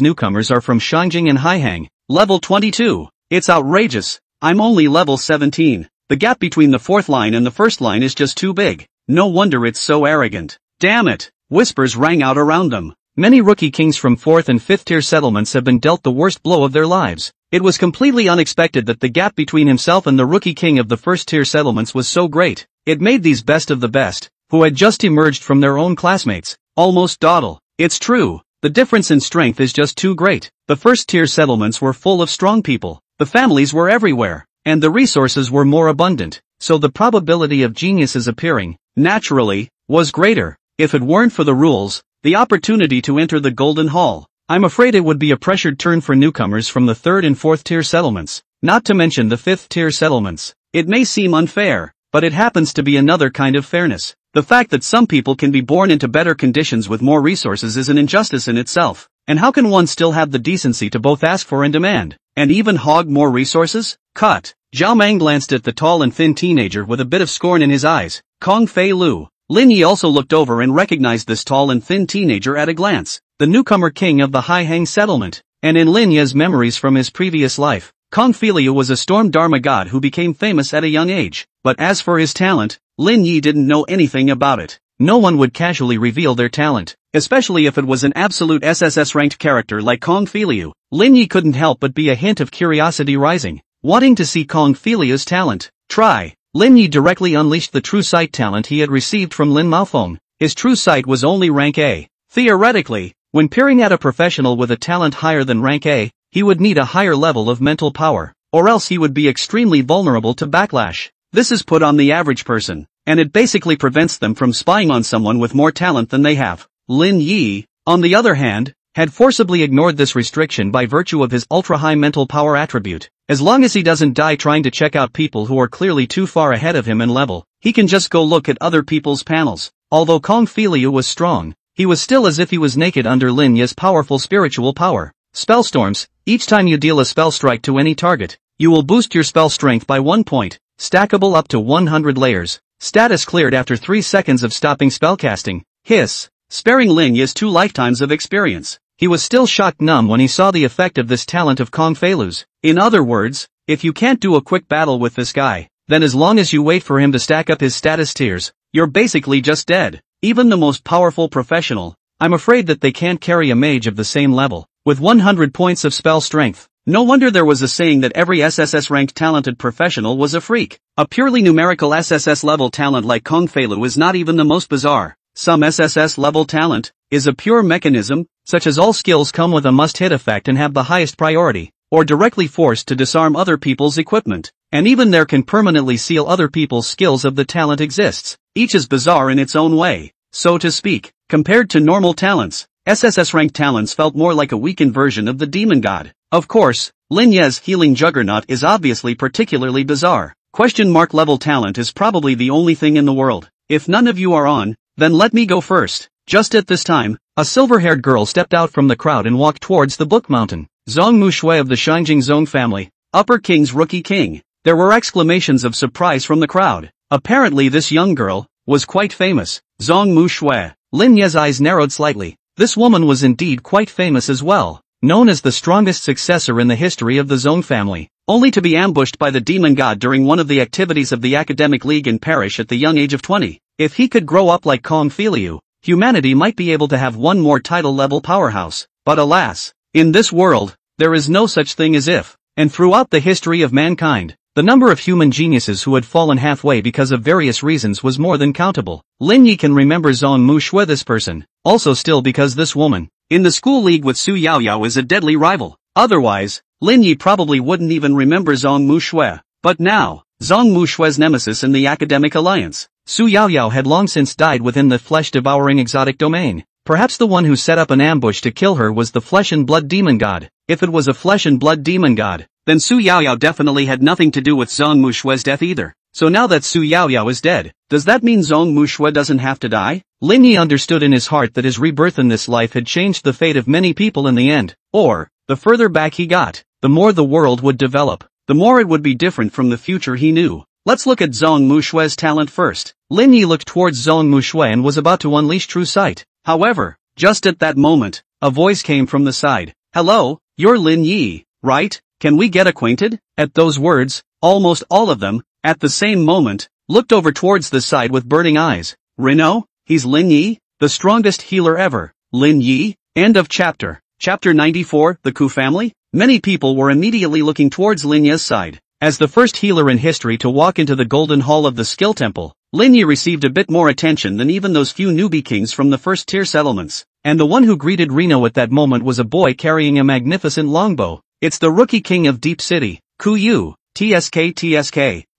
newcomers are from Shangjing and Haihang, level 22. It's outrageous. I'm only level 17. The gap between the fourth line and the first line is just too big. No wonder it's so arrogant. Damn it! Whispers rang out around them. Many rookie kings from 4th and 5th tier settlements have been dealt the worst blow of their lives. It was completely unexpected that the gap between himself and the rookie king of the 1st tier settlements was so great. It made these best of the best, who had just emerged from their own classmates, almost dawdle. It's true, the difference in strength is just too great. The 1st tier settlements were full of strong people, the families were everywhere, and the resources were more abundant, so the probability of geniuses appearing, naturally, was greater. If it weren't for the rules, the opportunity to enter the Golden Hall, I'm afraid it would be a pressured turn for newcomers from the 3rd and 4th tier settlements, not to mention the 5th tier settlements. It may seem unfair, but it happens to be another kind of fairness. The fact that some people can be born into better conditions with more resources is an injustice in itself. And how can one still have the decency to both ask for and demand, and even hog more resources? Cut. Zhao Mang glanced at the tall and thin teenager with a bit of scorn in his eyes. Kong Fei Lu. Lin Yi also looked over and recognized this tall and thin teenager at a glance, the newcomer king of the Haihang settlement. And in Lin Yi's memories from his previous life, Kong Fei Lu was a storm dharma god who became famous at a young age. But as for his talent, Lin Yi didn't know anything about it. No one would casually reveal their talent, especially if it was an absolute SSS-ranked character like Kong Fei Lu. Lin Yi couldn't help but be a hint of curiosity rising, wanting to see Kong Fei Lu's talent. Try. Lin Yi directly unleashed the true sight talent he had received from Lin Maofeng. His true sight was only rank A. Theoretically, when peering at a professional with a talent higher than rank A, he would need a higher level of mental power, or else he would be extremely vulnerable to backlash. This is put on the average person, and it basically prevents them from spying on someone with more talent than they have. Lin Yi, on the other hand, had forcibly ignored this restriction by virtue of his ultra-high mental power attribute. As long as he doesn't die trying to check out people who are clearly too far ahead of him in level, he can just go look at other people's panels. Although Kong Fei Lu was strong, he was still as if he was naked under Lin Yi's powerful spiritual power. Spellstorms. Each time you deal a spell strike to any target, you will boost your spell strength by 1 point, stackable up to 100 layers. Status cleared after 3 seconds of stopping spellcasting. Hiss. Sparing Lin Yi's 2 lifetimes of experience. He was still shocked numb when he saw the effect of this talent of Kong Fei Lu's. In other words, if you can't do a quick battle with this guy, then as long as you wait for him to stack up his status tiers, you're basically just dead. Even the most powerful professional, I'm afraid that they can't carry a mage of the same level, with 100 points of spell strength. No wonder there was a saying that every SSS-ranked talented professional was a freak. A purely numerical SSS-level talent like Kong Fei Lu is not even the most bizarre. Some SSS-level talent is a pure mechanism, such as all skills come with a must-hit effect and have the highest priority, or directly forced to disarm other people's equipment, and even there can permanently seal other people's skills if the talent exists. Each is bizarre in its own way, so to speak. Compared to normal talents, SSS-ranked talents felt more like a weakened version of the demon god. Of course, Lin Yi's healing juggernaut is obviously particularly bizarre. Question mark level talent is probably the only thing in the world. If none of you are on, then let me go first. Just at this time, a silver-haired girl stepped out from the crowd and walked towards the Book Mountain. Zhong Mushui of the Shangjing Zong family, Upper King's rookie king. There were exclamations of surprise from the crowd. Apparently this young girl was quite famous. Zhong Mushui. Lin Yi's eyes narrowed slightly. This woman was indeed quite famous as well, known as the strongest successor in the history of the Zong family, only to be ambushed by the demon god during one of the activities of the academic league and perish at the young age of 20. If he could grow up like Kong Fei Lu, humanity might be able to have one more title-level powerhouse. But alas, in this world, there is no such thing as if. And throughout the history of mankind, the number of human geniuses who had fallen halfway because of various reasons was more than countable. Lin Yi can remember Zhong Mushui, this person, also still because this woman, in the school league with Su Yaoyao, is a deadly rival. Otherwise, Lin Yi probably wouldn't even remember Zhong Mushui. But now, Zhong Mushui's nemesis in the academic alliance, Su Yaoyao, had long since died within the flesh-devouring exotic domain. Perhaps the one who set up an ambush to kill her was the flesh and blood demon god. If it was a flesh and blood demon god, then Su Yaoyao definitely had nothing to do with Zhong Mushui's death either. So now that Su Yaoyao is dead, does that mean Zhong Mushui doesn't have to die? Lin Yi understood in his heart that his rebirth in this life had changed the fate of many people in the end. Or, the further back he got, the more the world would develop, the more it would be different from the future he knew. Let's look at Zhong Mushue's talent first. Lin Yi looked towards Zhong Mushue and was about to unleash true sight. However, just at that moment, a voice came from the side. Hello, you're Lin Yi, right? Can we get acquainted? At those words, almost all of them, at the same moment, looked over towards the side with burning eyes. Reno? He's Lin Yi? The strongest healer ever. Lin Yi? End of chapter. Chapter 94, The Ku Family? Many people were immediately looking towards Lin Yi's side. As the first healer in history to walk into the Golden Hall of the Skill Temple, Lin Yi received a bit more attention than even those few newbie kings from the first-tier settlements. And the one who greeted Reno at that moment was a boy carrying a magnificent longbow. It's the rookie king of Deep City, Ku Yu, TSK.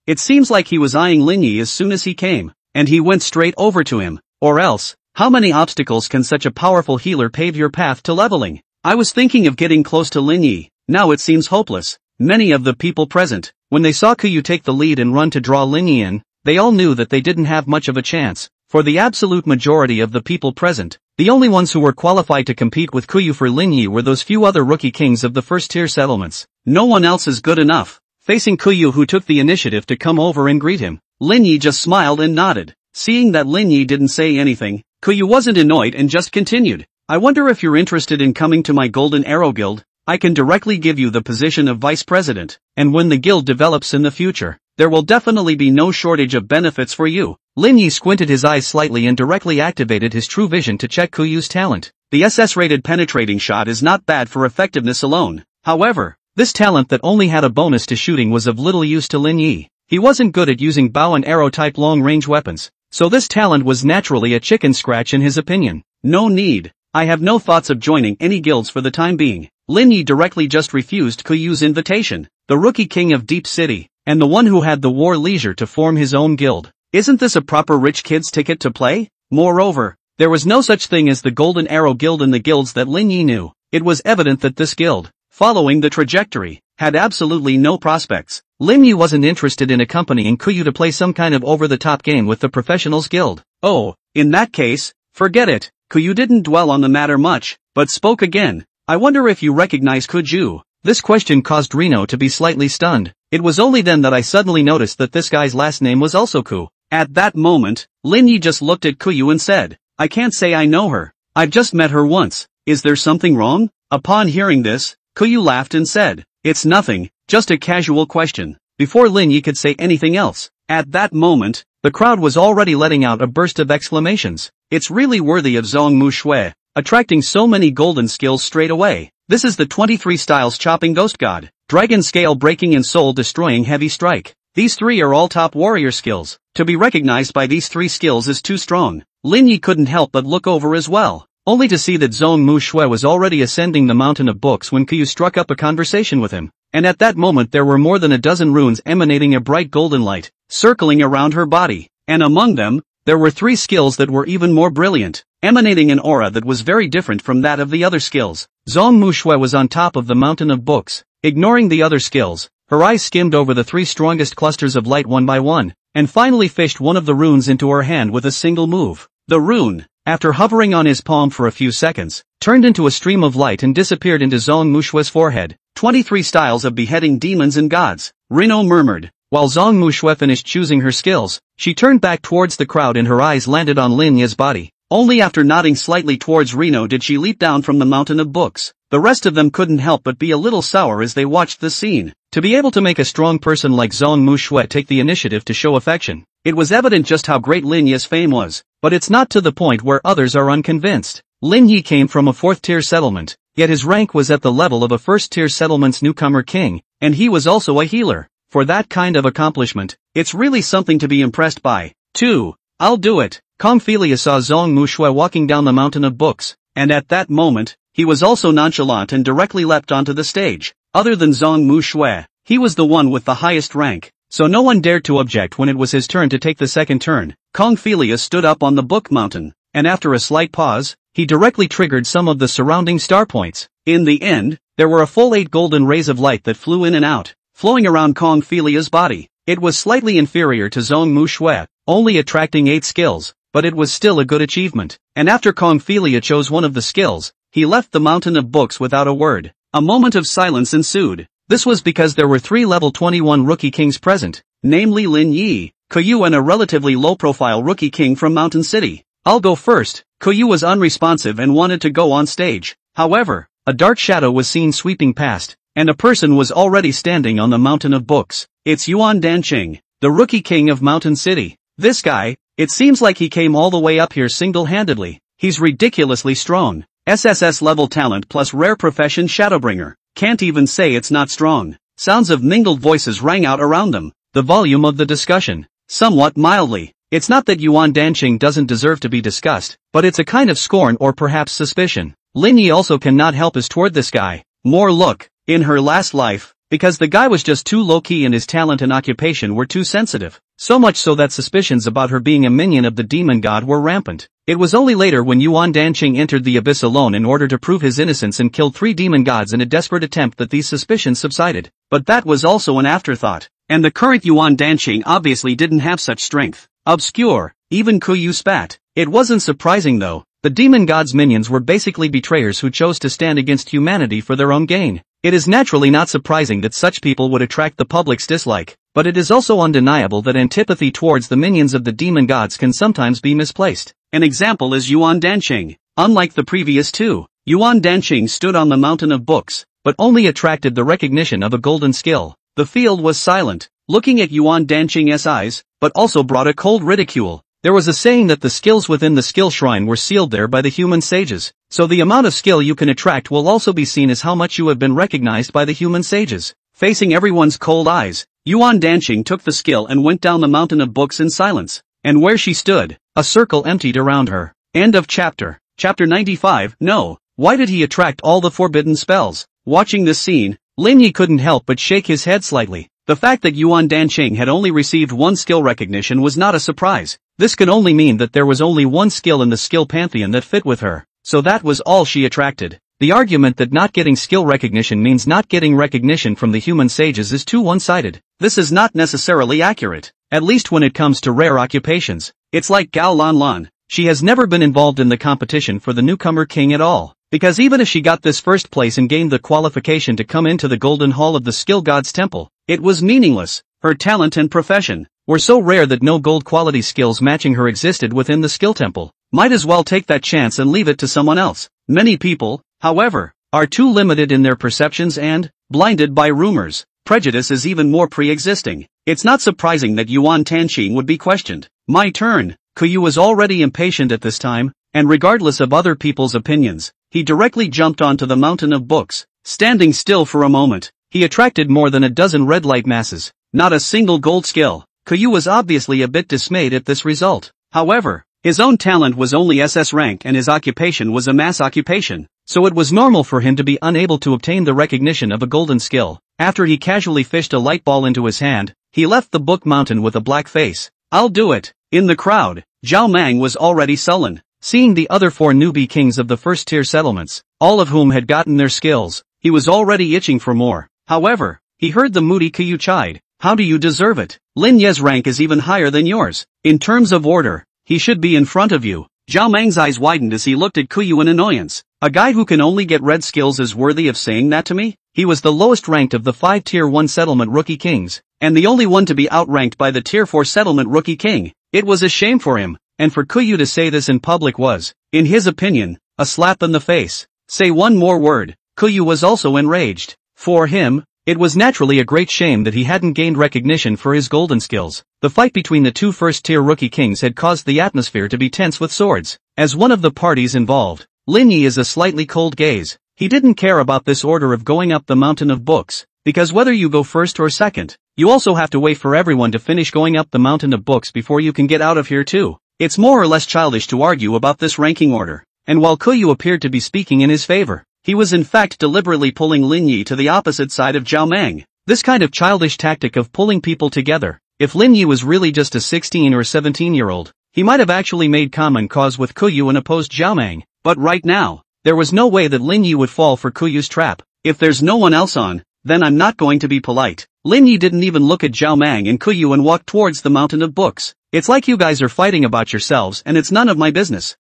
It seems like he was eyeing Lin Yi as soon as he came, and he went straight over to him. Or else, how many obstacles can such a powerful healer pave your path to leveling? I was thinking of getting close to Lin Yi, now it seems hopeless. Many of the people present, when they saw Ku Yu take the lead and run to draw Lin Yi in, they all knew that they didn't have much of a chance. For the absolute majority of the people present, the only ones who were qualified to compete with Ku Yu for Lin Yi were those few other rookie kings of the first-tier settlements. No one else is good enough. Facing Ku Yu, who took the initiative to come over and greet him, Lin Yi just smiled and nodded. Seeing that Lin Yi didn't say anything, Ku Yu wasn't annoyed and just continued. I wonder if you're interested in coming to my Golden Arrow Guild. I can directly give you the position of vice president, and when the guild develops in the future, there will definitely be no shortage of benefits for you. Lin Yi squinted his eyes slightly and directly activated his true vision to check Ku Yu's talent. The SS-rated penetrating shot is not bad for effectiveness alone. However, this talent that only had a bonus to shooting was of little use to Lin Yi. He wasn't good at using bow and arrow type long-range weapons, so this talent was naturally a chicken scratch in his opinion. No need. I have no thoughts of joining any guilds for the time being. Lin Yi directly just refused Ku Yu's invitation, the rookie king of Deep City, and the one who had the war leisure to form his own guild. Isn't this a proper rich kid's ticket to play? Moreover, there was no such thing as the Golden Arrow Guild in the guilds that Lin Yi knew. It was evident that this guild, following the trajectory, had absolutely no prospects. Lin Yi wasn't interested in accompanying Ku Yu to play some kind of over-the-top game with the Professionals Guild. Oh, in that case, forget it. Ku Yu didn't dwell on the matter much, but spoke again. I wonder if you recognize Ku Yu. This question caused Reno to be slightly stunned. It was only then that I suddenly noticed that this guy's last name was also Ku. At that moment, Lin Yi just looked at Ku Yu and said, I can't say I know her. I've just met her once. Is there something wrong? Upon hearing this, Ku Yu laughed and said, it's nothing, just a casual question. Before Lin Yi could say anything else, at that moment, the crowd was already letting out a burst of exclamations. It's really worthy of Zhong Mushue, attracting so many golden skills straight away. This is the 23 styles chopping ghost god, dragon scale breaking and soul destroying heavy strike. These three are all top warrior skills. To be recognized by these three skills is too strong. Lin Yi couldn't help but look over as well, only to see that Zhong Mushue was already ascending the mountain of books when Ku Yu struck up a conversation with him. And at that moment there were more than a dozen runes emanating a bright golden light, circling around her body. And among them, there were three skills that were even more brilliant, emanating an aura that was very different from that of the other skills. Zhong Mushue was on top of the mountain of books, ignoring the other skills. Her eyes skimmed over the three strongest clusters of light one by one, and finally fished one of the runes into her hand with a single move. The rune, after hovering on his palm for a few seconds, turned into a stream of light and disappeared into Zhong Mushue's forehead. 23 styles of beheading demons and gods, Reno murmured. While Zhong Mushue finished choosing her skills, she turned back towards the crowd and her eyes landed on Lin Yi's body. Only after nodding slightly towards Reno did she leap down from the mountain of books. The rest of them couldn't help but be a little sour as they watched the scene. To be able to make a strong person like Zhong Mushue take the initiative to show affection, it was evident just how great Lin Yi's fame was, but it's not to the point where others are unconvinced. Lin Yi came from a fourth-tier settlement, yet his rank was at the level of a first-tier settlement's newcomer king, and he was also a healer. For that kind of accomplishment, it's really something to be impressed by. 2. I'll do it. Kong Philia saw Zhong Mushue walking down the mountain of books, and at that moment, he was also nonchalant and directly leapt onto the stage. Other than Zhong Mushue, he was the one with the highest rank, so no one dared to object when it was his turn to take the second turn. Kong Philia stood up on the book mountain, and after a slight pause, he directly triggered some of the surrounding star points. In the end, there were a full 8 golden rays of light that flew in and out, flowing around Kong Philia's body. It was slightly inferior to Zhong Mushue, only attracting 8 skills, but it was still a good achievement. And after Kong Philia chose one of the skills, he left the mountain of books without a word. A moment of silence ensued. This was because there were 3 level 21 rookie kings present, namely Lin Yi, Kuyu and a relatively low-profile rookie king from Mountain City. I'll go first. Kuyu was unresponsive and wanted to go on stage. However, a dark shadow was seen sweeping past, and a person was already standing on the mountain of books. It's Yuan Danqing, the rookie king of Mountain City. This guy, it seems like he came all the way up here single-handedly. He's ridiculously strong. SSS level talent plus rare profession Shadowbringer. Can't even say it's not strong. Sounds of mingled voices rang out around them. The volume of the discussion, somewhat mildly. It's not that Yuan Danqing doesn't deserve to be discussed, but it's a kind of scorn or perhaps suspicion. Lin Yi also cannot help us toward this guy. More look, in her last life, because the guy was just too low-key and his talent and occupation were too sensitive. So much so that suspicions about her being a minion of the demon god were rampant. It was only later when Yuan Danqing entered the abyss alone in order to prove his innocence and killed 3 demon gods in a desperate attempt that these suspicions subsided. But that was also an afterthought. And the current Yuan Danqing obviously didn't have such strength. Obscure, even Kuyu spat. It wasn't surprising though. The demon god's minions were basically betrayers who chose to stand against humanity for their own gain. It is naturally not surprising that such people would attract the public's dislike, but it is also undeniable that antipathy towards the minions of the demon gods can sometimes be misplaced. An example is Yuan Danqing. Unlike the previous 2, Yuan Danqing stood on the mountain of books, but only attracted the recognition of a golden skill. The field was silent, looking at Yuan Danqing's eyes, but also brought a cold ridicule. There was a saying that the skills within the skill shrine were sealed there by the human sages, so the amount of skill you can attract will also be seen as how much you have been recognized by the human sages. Facing everyone's cold eyes, Yuan Danqing took the skill and went down the mountain of books in silence. And where she stood, a circle emptied around her. End of chapter. Chapter 95. No, why did he attract all the forbidden spells? Watching this scene, Lin Yi couldn't help but shake his head slightly. The fact that Yuan Danqing had only received 1 skill recognition was not a surprise. This could only mean that there was only 1 skill in the skill pantheon that fit with her. So that was all she attracted. The argument that not getting skill recognition means not getting recognition from the human sages is too one-sided. This is not necessarily accurate, at least when it comes to rare occupations. It's like Gao Lanlan. She has never been involved in the competition for the newcomer king at all. Because even if she got this first place and gained the qualification to come into the Golden Hall of the Skill God's Temple, it was meaningless. Her talent and profession were so rare that no gold quality skills matching her existed within the Skill Temple. Might as well take that chance and leave it to someone else. Many people, however, are too limited in their perceptions and blinded by rumors. Prejudice is even more pre-existing. It's not surprising that Yuan Danqing would be questioned. My turn. Kuyu was already impatient at this time, and regardless of other people's opinions, he directly jumped onto the mountain of books. Standing still for a moment, he attracted more than a dozen red light masses. Not a single gold skill. Kuyu was obviously a bit dismayed at this result. However, his own talent was only SS rank and his occupation was a mass occupation, so it was normal for him to be unable to obtain the recognition of a golden skill. After he casually fished a light ball into his hand, he left the book mountain with a black face. I'll do it. In the crowd, Zhao Mang was already sullen. Seeing the other 4 newbie kings of the first-tier settlements, all of whom had gotten their skills, he was already itching for more. However, he heard the moody Kuyu chide. How do you deserve it? Lin Ye's rank is even higher than yours. In terms of order, he should be in front of you. Zhao Mang's eyes widened as he looked at Kuyu in annoyance. A guy who can only get red skills is worthy of saying that to me? He was the lowest ranked of the 5 tier 1 settlement rookie kings, and the only one to be outranked by the tier 4 settlement rookie king. It was a shame for him, and for Kuyu to say this in public was, in his opinion, a slap in the face. Say one more word. Kuyu was also enraged. For him, it was naturally a great shame that he hadn't gained recognition for his golden skills. The fight between the 2 first-tier rookie kings had caused the atmosphere to be tense with swords. As one of the parties involved, Lin Yi is a slightly cold gaze. He didn't care about this order of going up the mountain of books, because whether you go first or second, you also have to wait for everyone to finish going up the mountain of books before you can get out of here too. It's more or less childish to argue about this ranking order. And while Kuyu appeared to be speaking in his favor, he was in fact deliberately pulling Lin Yi to the opposite side of Zhao Mang. This kind of childish tactic of pulling people together, if Lin Yi was really just a 16 or 17-year-old, he might have actually made common cause with Kuyu and opposed Zhao Mang. But right now, there was no way that Lin Yi would fall for Kuyu's trap. If there's no one else on, then I'm not going to be polite. Lin Yi didn't even look at Zhao Mang and Kuyu and walked towards the mountain of books. It's like you guys are fighting about yourselves and it's none of my business.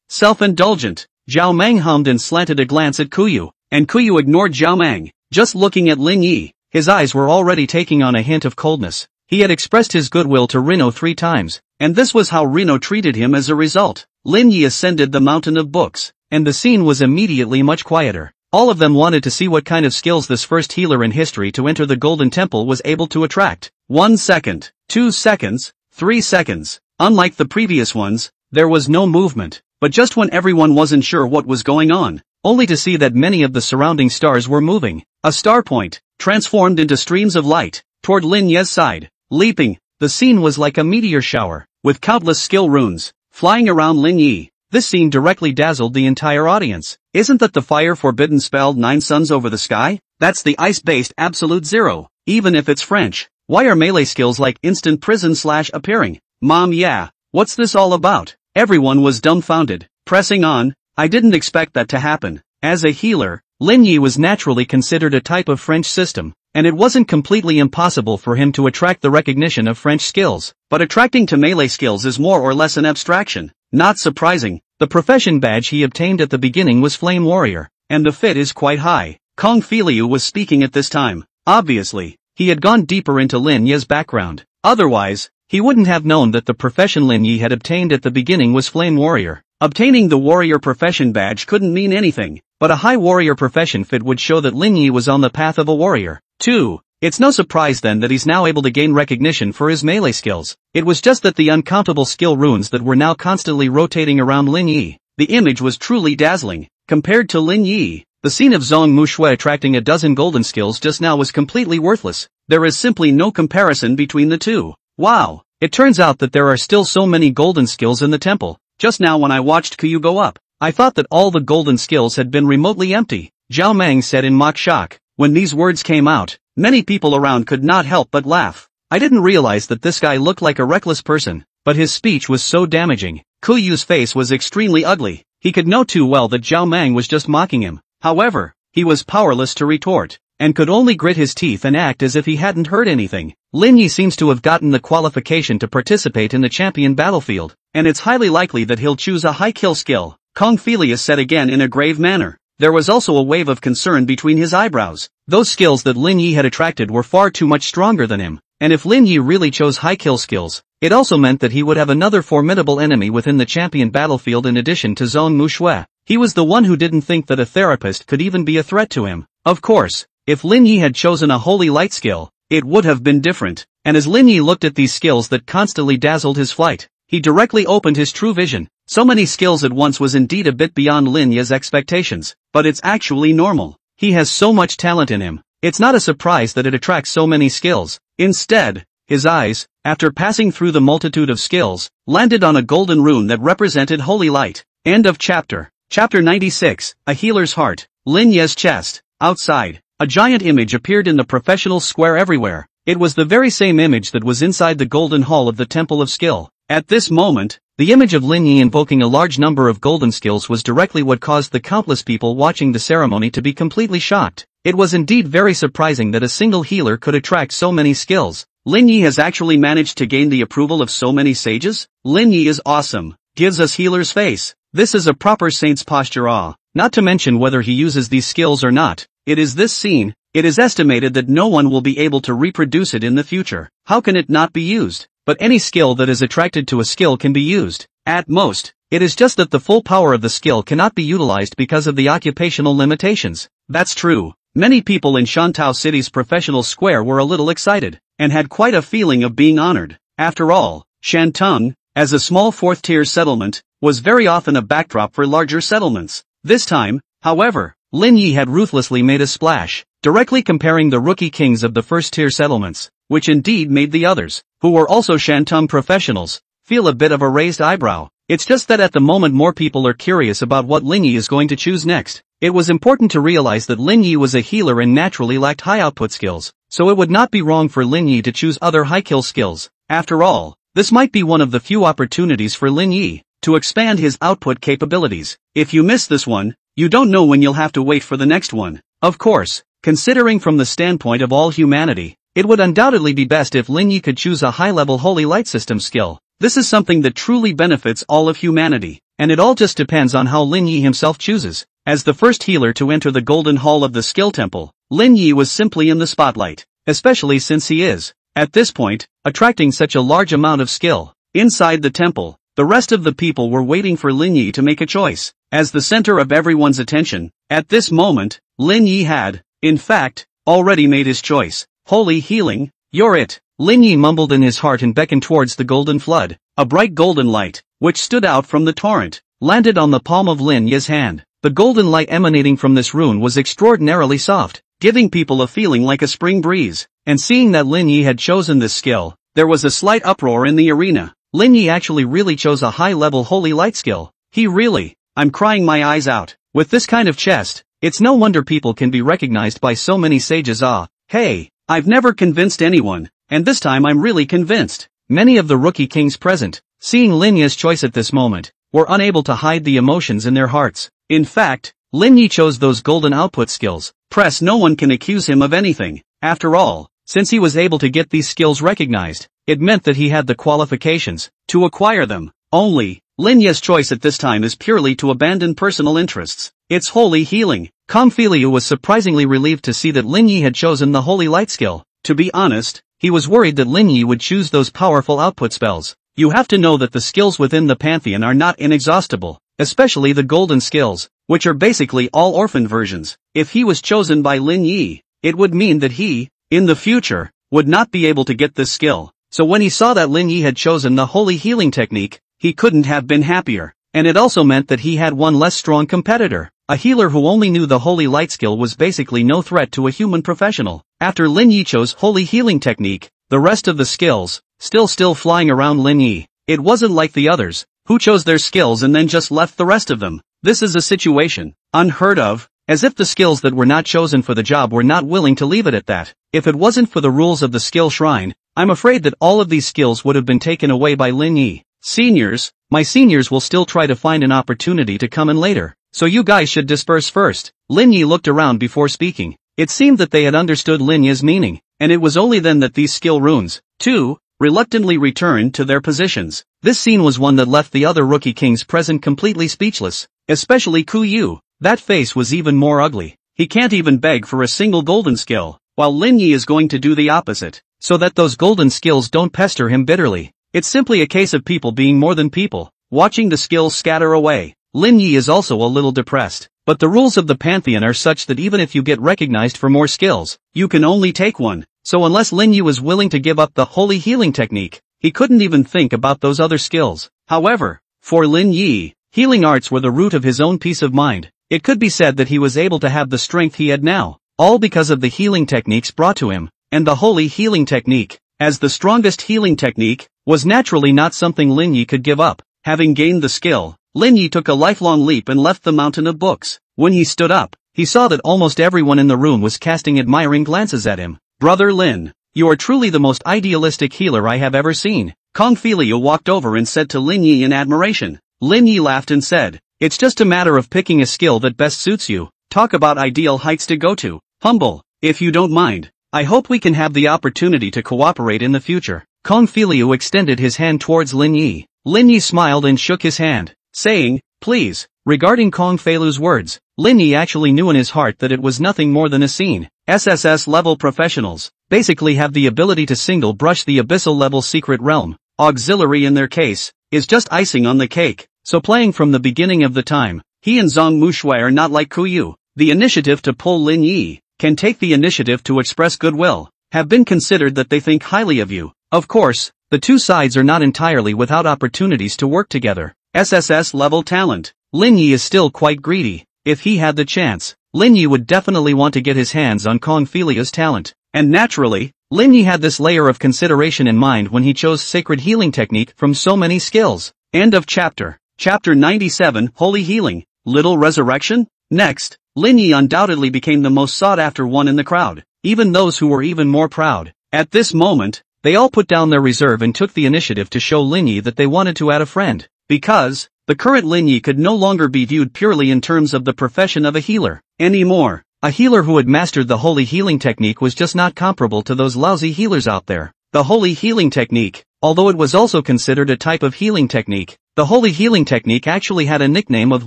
Self-indulgent. Zhao Mang hummed and slanted a glance at Kuyu. and Kuyu ignored Zhao Mang. Just looking at Lin Yi, his eyes were already taking on a hint of coldness. He had expressed his goodwill to Reno 3 times, and this was how Reno treated him as a result. Lin Yi ascended the mountain of books, and the scene was immediately much quieter. All of them wanted to see what kind of skills this first healer in history to enter the Golden Temple was able to attract. 1 second, 2 seconds, 3 seconds. Unlike the previous ones, there was no movement, but just when everyone wasn't sure what was going on, only to see that many of the surrounding stars were moving. A star point, transformed into streams of light, toward Lin Yi's side, leaping. The scene was like a meteor shower, with countless skill runes, flying around Lin Yi. This scene directly dazzled the entire audience. Isn't that the fire forbidden spell 9 suns over the sky? That's the ice-based absolute zero, even if it's French. Why are melee skills like instant prison / appearing? Mom, yeah, what's this all about? Everyone was dumbfounded. Pressing on, I didn't expect that to happen. As a healer, Lin Yi was naturally considered a type of French system, and it wasn't completely impossible for him to attract the recognition of French skills. But attracting to melee skills is more or less an abstraction. Not surprising, the profession badge he obtained at the beginning was Flame Warrior, and the fit is quite high. Kong Filiu was speaking at this time. Obviously, he had gone deeper into Lin Yi's background. Otherwise, he wouldn't have known that the profession Lin Yi had obtained at the beginning was Flame Warrior. Obtaining the warrior profession badge couldn't mean anything, but a high warrior profession fit would show that Lin Yi was on the path of a warrior. 2. It's no surprise then that he's now able to gain recognition for his melee skills. It was just that the uncountable skill runes that were now constantly rotating around Lin Yi, the image was truly dazzling. Compared to Lin Yi, the scene of Zhong Mushui attracting a dozen golden skills just now was completely worthless. There is simply no comparison between the two. Wow, it turns out that there are still so many golden skills in the temple. Just now when I watched Kuyu go up, I thought that all the golden skills had been remotely empty, Zhao Mang said in mock shock. When these words came out, many people around could not help but laugh. I didn't realize that this guy looked like a reckless person, but his speech was so damaging. Kuyu's face was extremely ugly. He could know too well that Zhao Mang was just mocking him. However, he was powerless to retort, and could only grit his teeth and act as if he hadn't heard anything. Lin Yi seems to have gotten the qualification to participate in the champion battlefield, and it's highly likely that he'll choose a high kill skill, Kong Filius said again in a grave manner. There was also a wave of concern between his eyebrows. Those skills that Lin Yi had attracted were far too much stronger than him, and if Lin Yi really chose high kill skills, it also meant that he would have another formidable enemy within the champion battlefield in addition to Zhong Mushui. He was the one who didn't think that a therapist could even be a threat to him. Of course, if Lin Yi had chosen a holy light skill, it would have been different, and as Lin Yi looked at these skills that constantly dazzled his flight, he directly opened his true vision. So many skills at once was indeed a bit beyond Lin Yi's expectations, but it's actually normal. He has so much talent in him. It's not a surprise that it attracts so many skills. Instead, his eyes, after passing through the multitude of skills, landed on a golden rune that represented holy light. End of chapter. Chapter 96, A Healer's Heart. Lin Yi's chest. Outside, a giant image appeared in the professional square everywhere. It was the very same image that was inside the golden hall of the Temple of Skill. At this moment, the image of Lin Yi invoking a large number of golden skills was directly what caused the countless people watching the ceremony to be completely shocked. It was indeed very surprising that a single healer could attract so many skills. Lin Yi has actually managed to gain the approval of so many sages? Lin Yi is awesome. Gives us healer's face. This is a proper saint's posture. Not to mention whether he uses these skills or not. It is this scene. It is estimated that no one will be able to reproduce it in the future. How can it not be used? But any skill that is attracted to a skill can be used. At most, it is just that the full power of the skill cannot be utilized because of the occupational limitations. That's true. Many people in Shantao City's professional square were a little excited, and had quite a feeling of being honored. After all, Shantung, as a small fourth-tier settlement, was very often a backdrop for larger settlements. This time, however, Lin Yi had ruthlessly made a splash, directly comparing the rookie kings of the first-tier settlements, which indeed made the others, who were also Shantung professionals, feel a bit of a raised eyebrow. It's just that at the moment more people are curious about what Lin Yi is going to choose next. It was important to realize that Lin Yi was a healer and naturally lacked high output skills, so it would not be wrong for Lin Yi to choose other high kill skills. After all, this might be one of the few opportunities for Lin Yi to expand his output capabilities. If you miss this one, you don't know when you'll have to wait for the next one. Of course, considering from the standpoint of all humanity, it would undoubtedly be best if Lin Yi could choose a high-level holy light system skill. This is something that truly benefits all of humanity, and it all just depends on how Lin Yi himself chooses. As the first healer to enter the Golden Hall of the Skill Temple, Lin Yi was simply in the spotlight, especially since he is, at this point, attracting such a large amount of skill. Inside the temple, the rest of the people were waiting for Lin Yi to make a choice. As the center of everyone's attention, at this moment, Lin Yi had, in fact, already made his choice. Holy healing, you're it. Lin Yi mumbled in his heart and beckoned towards the golden flood. A bright golden light, which stood out from the torrent, landed on the palm of Lin Yi's hand. The golden light emanating from this rune was extraordinarily soft, giving people a feeling like a spring breeze. And seeing that Lin Yi had chosen this skill, there was a slight uproar in the arena. Lin Yi actually really chose a high-level holy light skill. He really, I'm crying my eyes out. With this kind of chest, it's no wonder people can be recognized by so many sages. Hey, I've never convinced anyone, and this time I'm really convinced. Many of the rookie kings present, seeing Lin Yi's choice at this moment, were unable to hide the emotions in their hearts. In fact, Lin Yi chose those golden output skills. No one can accuse him of anything. After all, since he was able to get these skills recognized, it meant that he had the qualifications to acquire them. Only, Lin Yi's choice at this time is purely to abandon personal interests. It's holy healing. Kong Filiu was surprisingly relieved to see that Lin Yi had chosen the holy light skill. To be honest, he was worried that Lin Yi would choose those powerful output spells. You have to know that the skills within the Pantheon are not inexhaustible, especially the golden skills, which are basically all orphaned versions. If he was chosen by Lin Yi, it would mean that he, in the future, would not be able to get this skill. So when he saw that Lin Yi had chosen the holy healing technique, he couldn't have been happier. And it also meant that he had one less strong competitor. A healer who only knew the holy light skill was basically no threat to a human professional. After Lin Yi chose holy healing technique, the rest of the skills, still flying around Lin Yi. It wasn't like the others, who chose their skills and then just left the rest of them. This is a situation unheard of, as if the skills that were not chosen for the job were not willing to leave it at that. If it wasn't for the rules of the skill shrine, I'm afraid that all of these skills would have been taken away by Lin Yi. Seniors, my seniors will still try to find an opportunity to come in later, so you guys should disperse first. Lin Yi looked around before speaking. It seemed that they had understood Lin Yi's meaning, and it was only then that these skill runes, too, reluctantly returned to their positions. This scene was one that left the other rookie kings present completely speechless, especially Ku Yu. That face was even more ugly. He can't even beg for a single golden skill, while Lin Yi is going to do the opposite, so that those golden skills don't pester him bitterly. It's simply a case of people being more than people, watching the skills scatter away. Lin Yi is also a little depressed, but the rules of the Pantheon are such that even if you get recognized for more skills, you can only take one. So unless Lin Yi was willing to give up the holy healing technique, he couldn't even think about those other skills. However, for Lin Yi, healing arts were the root of his own peace of mind. It could be said that he was able to have the strength he had now, all because of the healing techniques brought to him, and the holy healing technique, as the strongest healing technique, was naturally not something Lin Yi could give up. Having gained the skill, Lin Yi took a lifelong leap and left the mountain of books. When he stood up, he saw that almost everyone in the room was casting admiring glances at him. Brother Lin, you are truly the most idealistic healer I have ever seen. Kong Filiu walked over and said to Lin Yi in admiration. Lin Yi laughed and said, it's just a matter of picking a skill that best suits you. Talk about ideal heights to go to. Humble, if you don't mind. I hope we can have the opportunity to cooperate in the future. Kong Filiu extended his hand towards Lin Yi. Lin Yi smiled and shook his hand, saying, please. Regarding Kong Filiu's words, Lin Yi actually knew in his heart that it was nothing more than a scene. SSS level professionals basically have the ability to single brush the abyssal level secret realm. Auxiliary in their case is just icing on the cake. So playing from the beginning of the time, he and Zhang Mushui are not like Ku Yu. The initiative to pull Lin Yi, can take the initiative to express goodwill, have been considered that they think highly of you. Of course, the two sides are not entirely without opportunities to work together. SSS level talent. Lin Yi is still quite greedy. If he had the chance, Lin Yi would definitely want to get his hands on Kong Filiu's talent. And naturally, Lin Yi had this layer of consideration in mind when he chose sacred healing technique from so many skills. End of chapter. Chapter 97, Holy Healing, Little Resurrection? Next, Lin Yi undoubtedly became the most sought-after one in the crowd, even those who were even more proud. At this moment, they all put down their reserve and took the initiative to show Lin Yi that they wanted to add a friend. Because, the current Lin Yi could no longer be viewed purely in terms of the profession of a healer, anymore. A healer who had mastered the holy healing technique was just not comparable to those lousy healers out there. The holy healing technique, although it was also considered a type of healing technique, the holy healing technique actually had a nickname of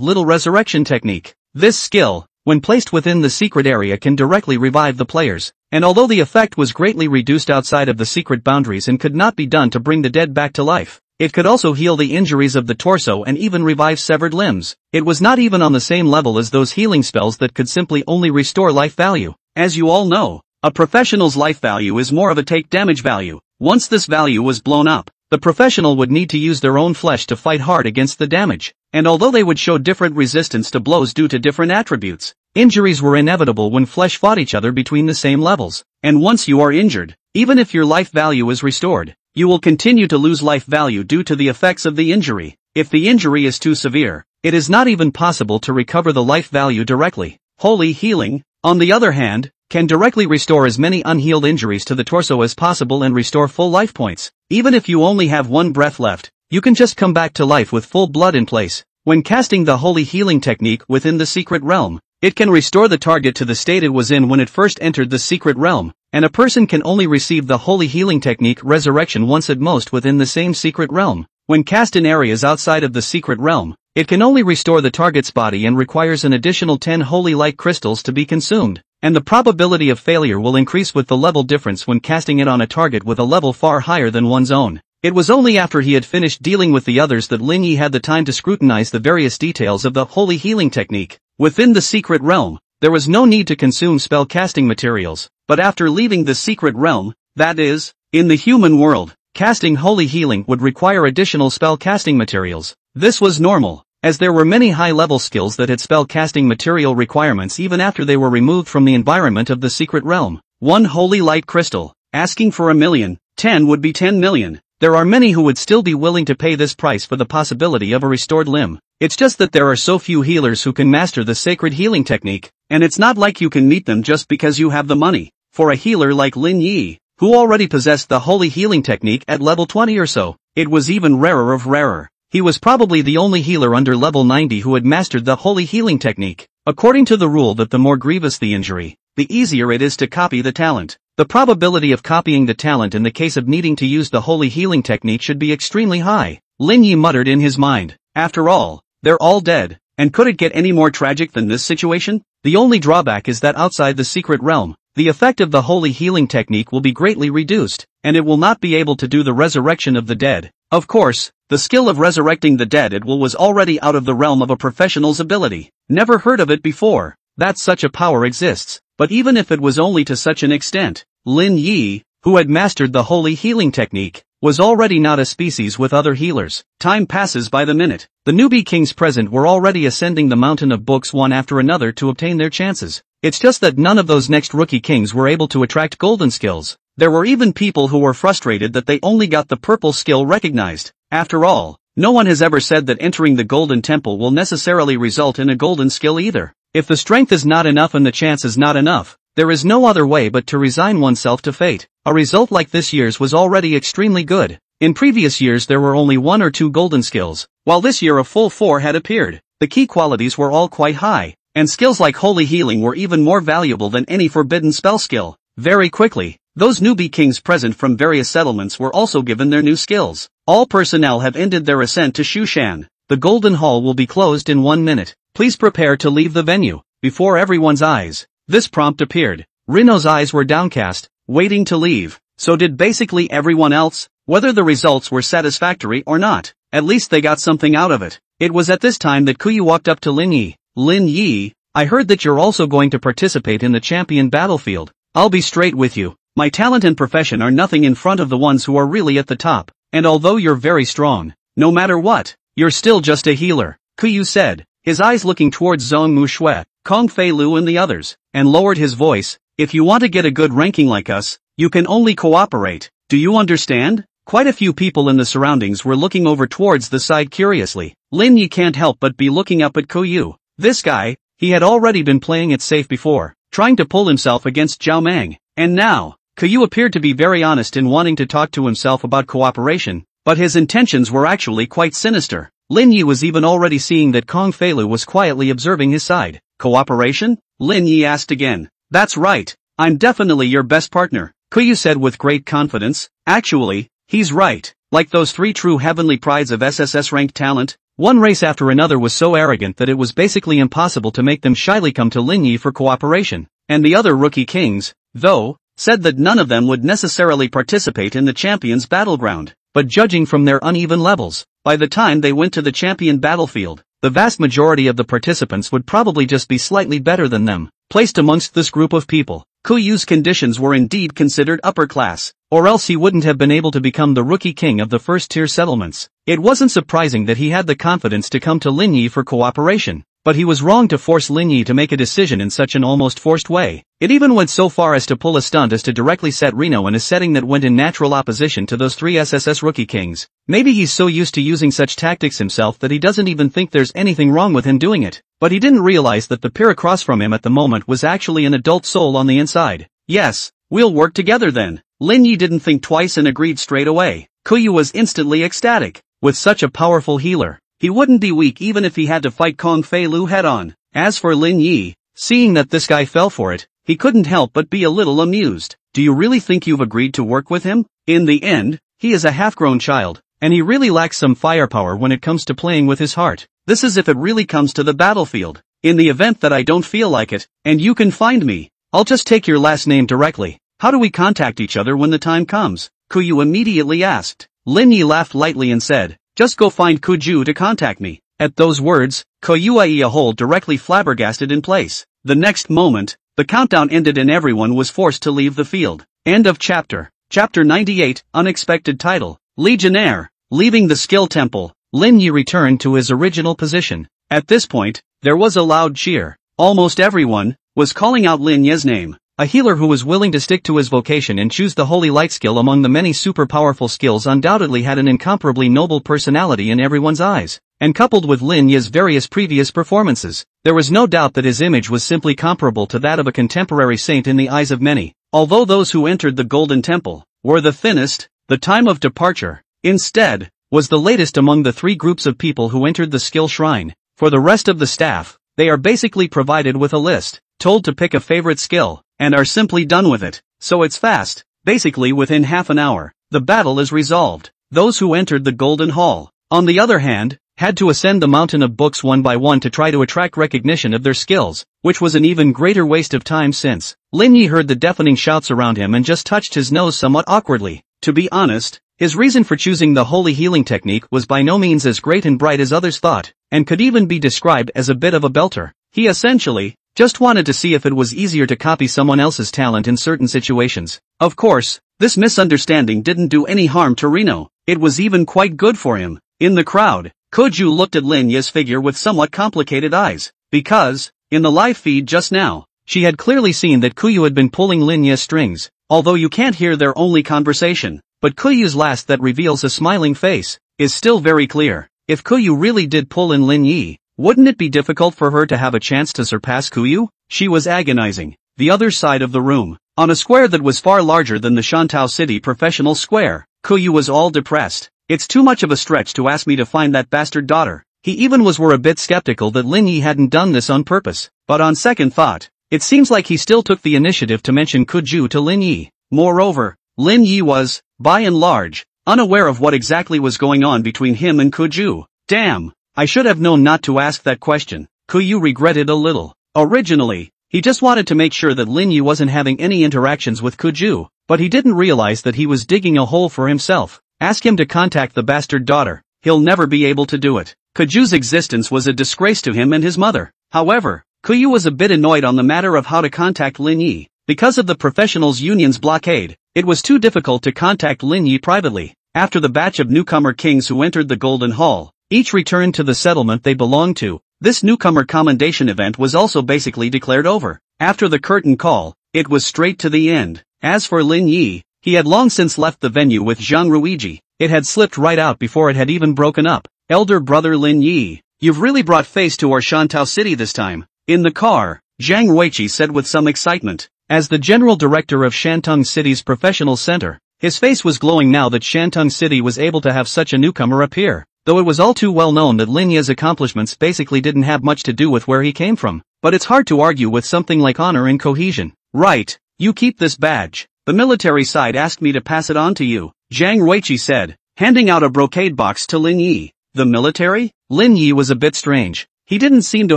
Little Resurrection Technique. This skill, when placed within the secret area, can directly revive the players, and although the effect was greatly reduced outside of the secret boundaries and could not be done to bring the dead back to life, it could also heal the injuries of the torso and even revive severed limbs. It was not even on the same level as those healing spells that could simply only restore life value. As you all know, a professional's life value is more of a take damage value. Once this value was blown up, the professional would need to use their own flesh to fight hard against the damage, and although they would show different resistance to blows due to different attributes, injuries were inevitable when flesh fought each other between the same levels. And once you are injured, even if your life value is restored, you will continue to lose life value due to the effects of the injury. If the injury is too severe, it is not even possible to recover the life value directly. Holy healing, on the other hand, can directly restore as many unhealed injuries to the torso as possible and restore full life points. Even if you only have one breath left, you can just come back to life with full blood in place. When casting the holy healing technique within the secret realm, it can restore the target to the state it was in when it first entered the secret realm, and a person can only receive the holy healing technique resurrection once at most within the same secret realm. When cast in areas outside of the secret realm, it can only restore the target's body and requires an additional 10 holy light crystals to be consumed, and the probability of failure will increase with the level difference when casting it on a target with a level far higher than one's own. It was only after he had finished dealing with the others that Lin Yi had the time to scrutinize the various details of the holy healing technique. Within the secret realm, there was no need to consume spell casting materials, but after leaving the secret realm, that is, in the human world, casting holy healing would require additional spell casting materials. This was normal, as there were many high-level skills that had spell casting material requirements even after they were removed from the environment of the secret realm. 1 holy light crystal, asking for 1,000,000, 10 would be 10 million. There are many who would still be willing to pay this price for the possibility of a restored limb. It's just that there are so few healers who can master the sacred healing technique, and it's not like you can meet them just because you have the money. For a healer like Lin Yi, who already possessed the holy healing technique at level 20 or so, it was even rarer of rarer. He was probably the only healer under level 90 who had mastered the holy healing technique. According to the rule that the more grievous the injury, the easier it is to copy the talent. The probability of copying the talent in the case of needing to use the holy healing technique should be extremely high. Lin Yi muttered in his mind. After all, they're all dead, and could it get any more tragic than this situation? The only drawback is that outside the secret realm, the effect of the holy healing technique will be greatly reduced, and it will not be able to do the resurrection of the dead. Of course, the skill of resurrecting the dead was already out of the realm of a professional's ability. Never heard of it before, that such a power exists. But even if it was only to such an extent, Lin Yi, who had mastered the holy healing technique, was already not a species with other healers. Time passes by the minute. The newbie kings present were already ascending the mountain of books one after another to obtain their chances. It's just that none of those next rookie kings were able to attract golden skills. There were even people who were frustrated that they only got the purple skill recognized. After all, no one has ever said that entering the golden temple will necessarily result in a golden skill either. If the strength is not enough and the chance is not enough, there is no other way but to resign oneself to fate. A result like this year's was already extremely good. In previous years there were only 1 or 2 golden skills, while this year a full 4 had appeared. The key qualities were all quite high, and skills like holy healing were even more valuable than any forbidden spell skill. Very quickly, those newbie kings present from various settlements were also given their new skills. All personnel have ended their ascent to Shushan. The Golden Hall will be closed in 1 minute. Please prepare to leave the venue. Before everyone's eyes, this prompt appeared. Rino's eyes were downcast, waiting to leave. So did basically everyone else. Whether the results were satisfactory or not, at least they got something out of it. It was at this time that Kuyu walked up to Lin Yi. Lin Yi, I heard that you're also going to participate in the champion battlefield. I'll be straight with you. My talent and profession are nothing in front of the ones who are really at the top. And although you're very strong, no matter what, you're still just a healer, Kuyu said, his eyes looking towards Zhong Mushui, Kong Fei Lu and the others, and lowered his voice. If you want to get a good ranking like us, you can only cooperate. Do you understand? Quite a few people in the surroundings were looking over towards the side curiously. Lin Yi can't help but be looking up at Kuyu. This guy, he had already been playing it safe before, trying to pull himself against Zhao Mang, and now, Kuyu appeared to be very honest in wanting to talk to himself about cooperation, but his intentions were actually quite sinister. Lin Yi was even already seeing that Kong Fei Lu was quietly observing his side. Cooperation? Lin Yi asked again. That's right, I'm definitely your best partner, Kuyu said with great confidence. Actually, he's right. Like those 3 true heavenly prides of SSS ranked talent, One race after another was so arrogant that it was basically impossible to make them shyly come to Lin Yi for cooperation, and the other rookie kings, though, said that none of them would necessarily participate in the champions' battleground, but judging from their uneven levels, by the time they went to the champion battlefield, the vast majority of the participants would probably just be slightly better than them. Placed amongst this group of people, Kuyu's conditions were indeed considered upper class, or else he wouldn't have been able to become the rookie king of the first-tier settlements. It wasn't surprising that he had the confidence to come to Lin Yi for cooperation, but he was wrong to force Lin Yi to make a decision in such an almost forced way. It even went so far as to pull a stunt as to directly set Reno in a setting that went in natural opposition to those three SSS rookie kings. Maybe he's so used to using such tactics himself that he doesn't even think there's anything wrong with him doing it. But he didn't realize that the peer across from him at the moment was actually an adult soul on the inside. Yes, we'll work together then. Lin Yi didn't think twice and agreed straight away. Kuyu was instantly ecstatic. With such a powerful healer, he wouldn't be weak even if he had to fight Kong Fei Lu head-on. As for Lin Yi, seeing that this guy fell for it, he couldn't help but be a little amused. Do you really think you've agreed to work with him? In the end, he is a half-grown child, and he really lacks some firepower when it comes to playing with his heart. This is if it really comes to the battlefield. In the event that I don't feel like it, and you can find me, I'll just take your last name directly. How do we contact each other when the time comes? Kuyu immediately asked. Lin Yi laughed lightly and said, just go find Kuju to contact me. At those words, Kuyuai Hole directly flabbergasted in place. The next moment, the countdown ended and everyone was forced to leave the field. End of chapter. Chapter 98, Unexpected Title. Legionnaire. Leaving the skill temple, Lin Yi returned to his original position. At this point, there was a loud cheer. Almost everyone was calling out Lin Yi's name. A healer who was willing to stick to his vocation and choose the Holy Light skill among the many super powerful skills undoubtedly had an incomparably noble personality in everyone's eyes. And coupled with Lin Yi's various previous performances, there was no doubt that his image was simply comparable to that of a contemporary saint in the eyes of many. Although those who entered the Golden Temple were the thinnest, the time of departure, instead, was the latest among the three groups of people who entered the skill shrine. For the rest of the staff, they are basically provided with a list, told to pick a favorite skill, and are simply done with it. So it's fast. Basically within half an hour, the battle is resolved. Those who entered the Golden Hall, on the other hand, had to ascend the mountain of books one by one to try to attract recognition of their skills, which was an even greater waste of time since Lin Yi heard the deafening shouts around him and just touched his nose somewhat awkwardly. To be honest, his reason for choosing the holy healing technique was by no means as great and bright as others thought, and could even be described as a bit of a belter. He essentially just wanted to see if it was easier to copy someone else's talent in certain situations. Of course, this misunderstanding didn't do any harm to Reno. It was even quite good for him. In the crowd, Koju looked at Lin Yi's figure with somewhat complicated eyes, because, in the live feed just now, she had clearly seen that Kuyu had been pulling Lin Yi's strings, although you can't hear their only conversation. But Kuyu's last that reveals a smiling face is still very clear. If Kuyu really did pull in Lin Yi, wouldn't it be difficult for her to have a chance to surpass Kuyu? She was agonizing. The other side of the room, on a square that was far larger than the Shantou City Professional Square, Kuyu was all depressed. It's too much of a stretch to ask me to find that bastard daughter. He even were a bit skeptical that Lin Yi hadn't done this on purpose, but on second thought, it seems like he still took the initiative to mention Kuju to Lin Yi. Moreover, Lin Yi was, by and large, unaware of what exactly was going on between him and Kuju. Damn, I should have known not to ask that question. Kuyu regretted a little. Originally, he just wanted to make sure that Lin Yi wasn't having any interactions with Kuju, but he didn't realize that he was digging a hole for himself. Ask him to contact the bastard daughter, he'll never be able to do it. Kuju's existence was a disgrace to him and his mother. However, Kuyu was a bit annoyed on the matter of how to contact Lin Yi. Because of the professionals' union's blockade, it was too difficult to contact Lin Yi privately. After the batch of newcomer kings who entered the Golden Hall, each returned to the settlement they belonged to, this newcomer commendation event was also basically declared over. After the curtain call, it was straight to the end. As for Lin Yi, he had long since left the venue with Zhang Ruiji. It had slipped right out before it had even broken up. Elder brother Lin Yi, you've really brought face to our Shantou City this time. In the car, Zhang Ruiqi said with some excitement. As the general director of Shantung City's professional center, his face was glowing now that Shantung City was able to have such a newcomer appear, though it was all too well known that Lin Yi's accomplishments basically didn't have much to do with where he came from. But it's hard to argue with something like honor and cohesion. Right, you keep this badge. The military side asked me to pass it on to you, Zhang Ruiqi said, handing out a brocade box to Lin Yi. The military? Lin Yi was a bit strange. He didn't seem to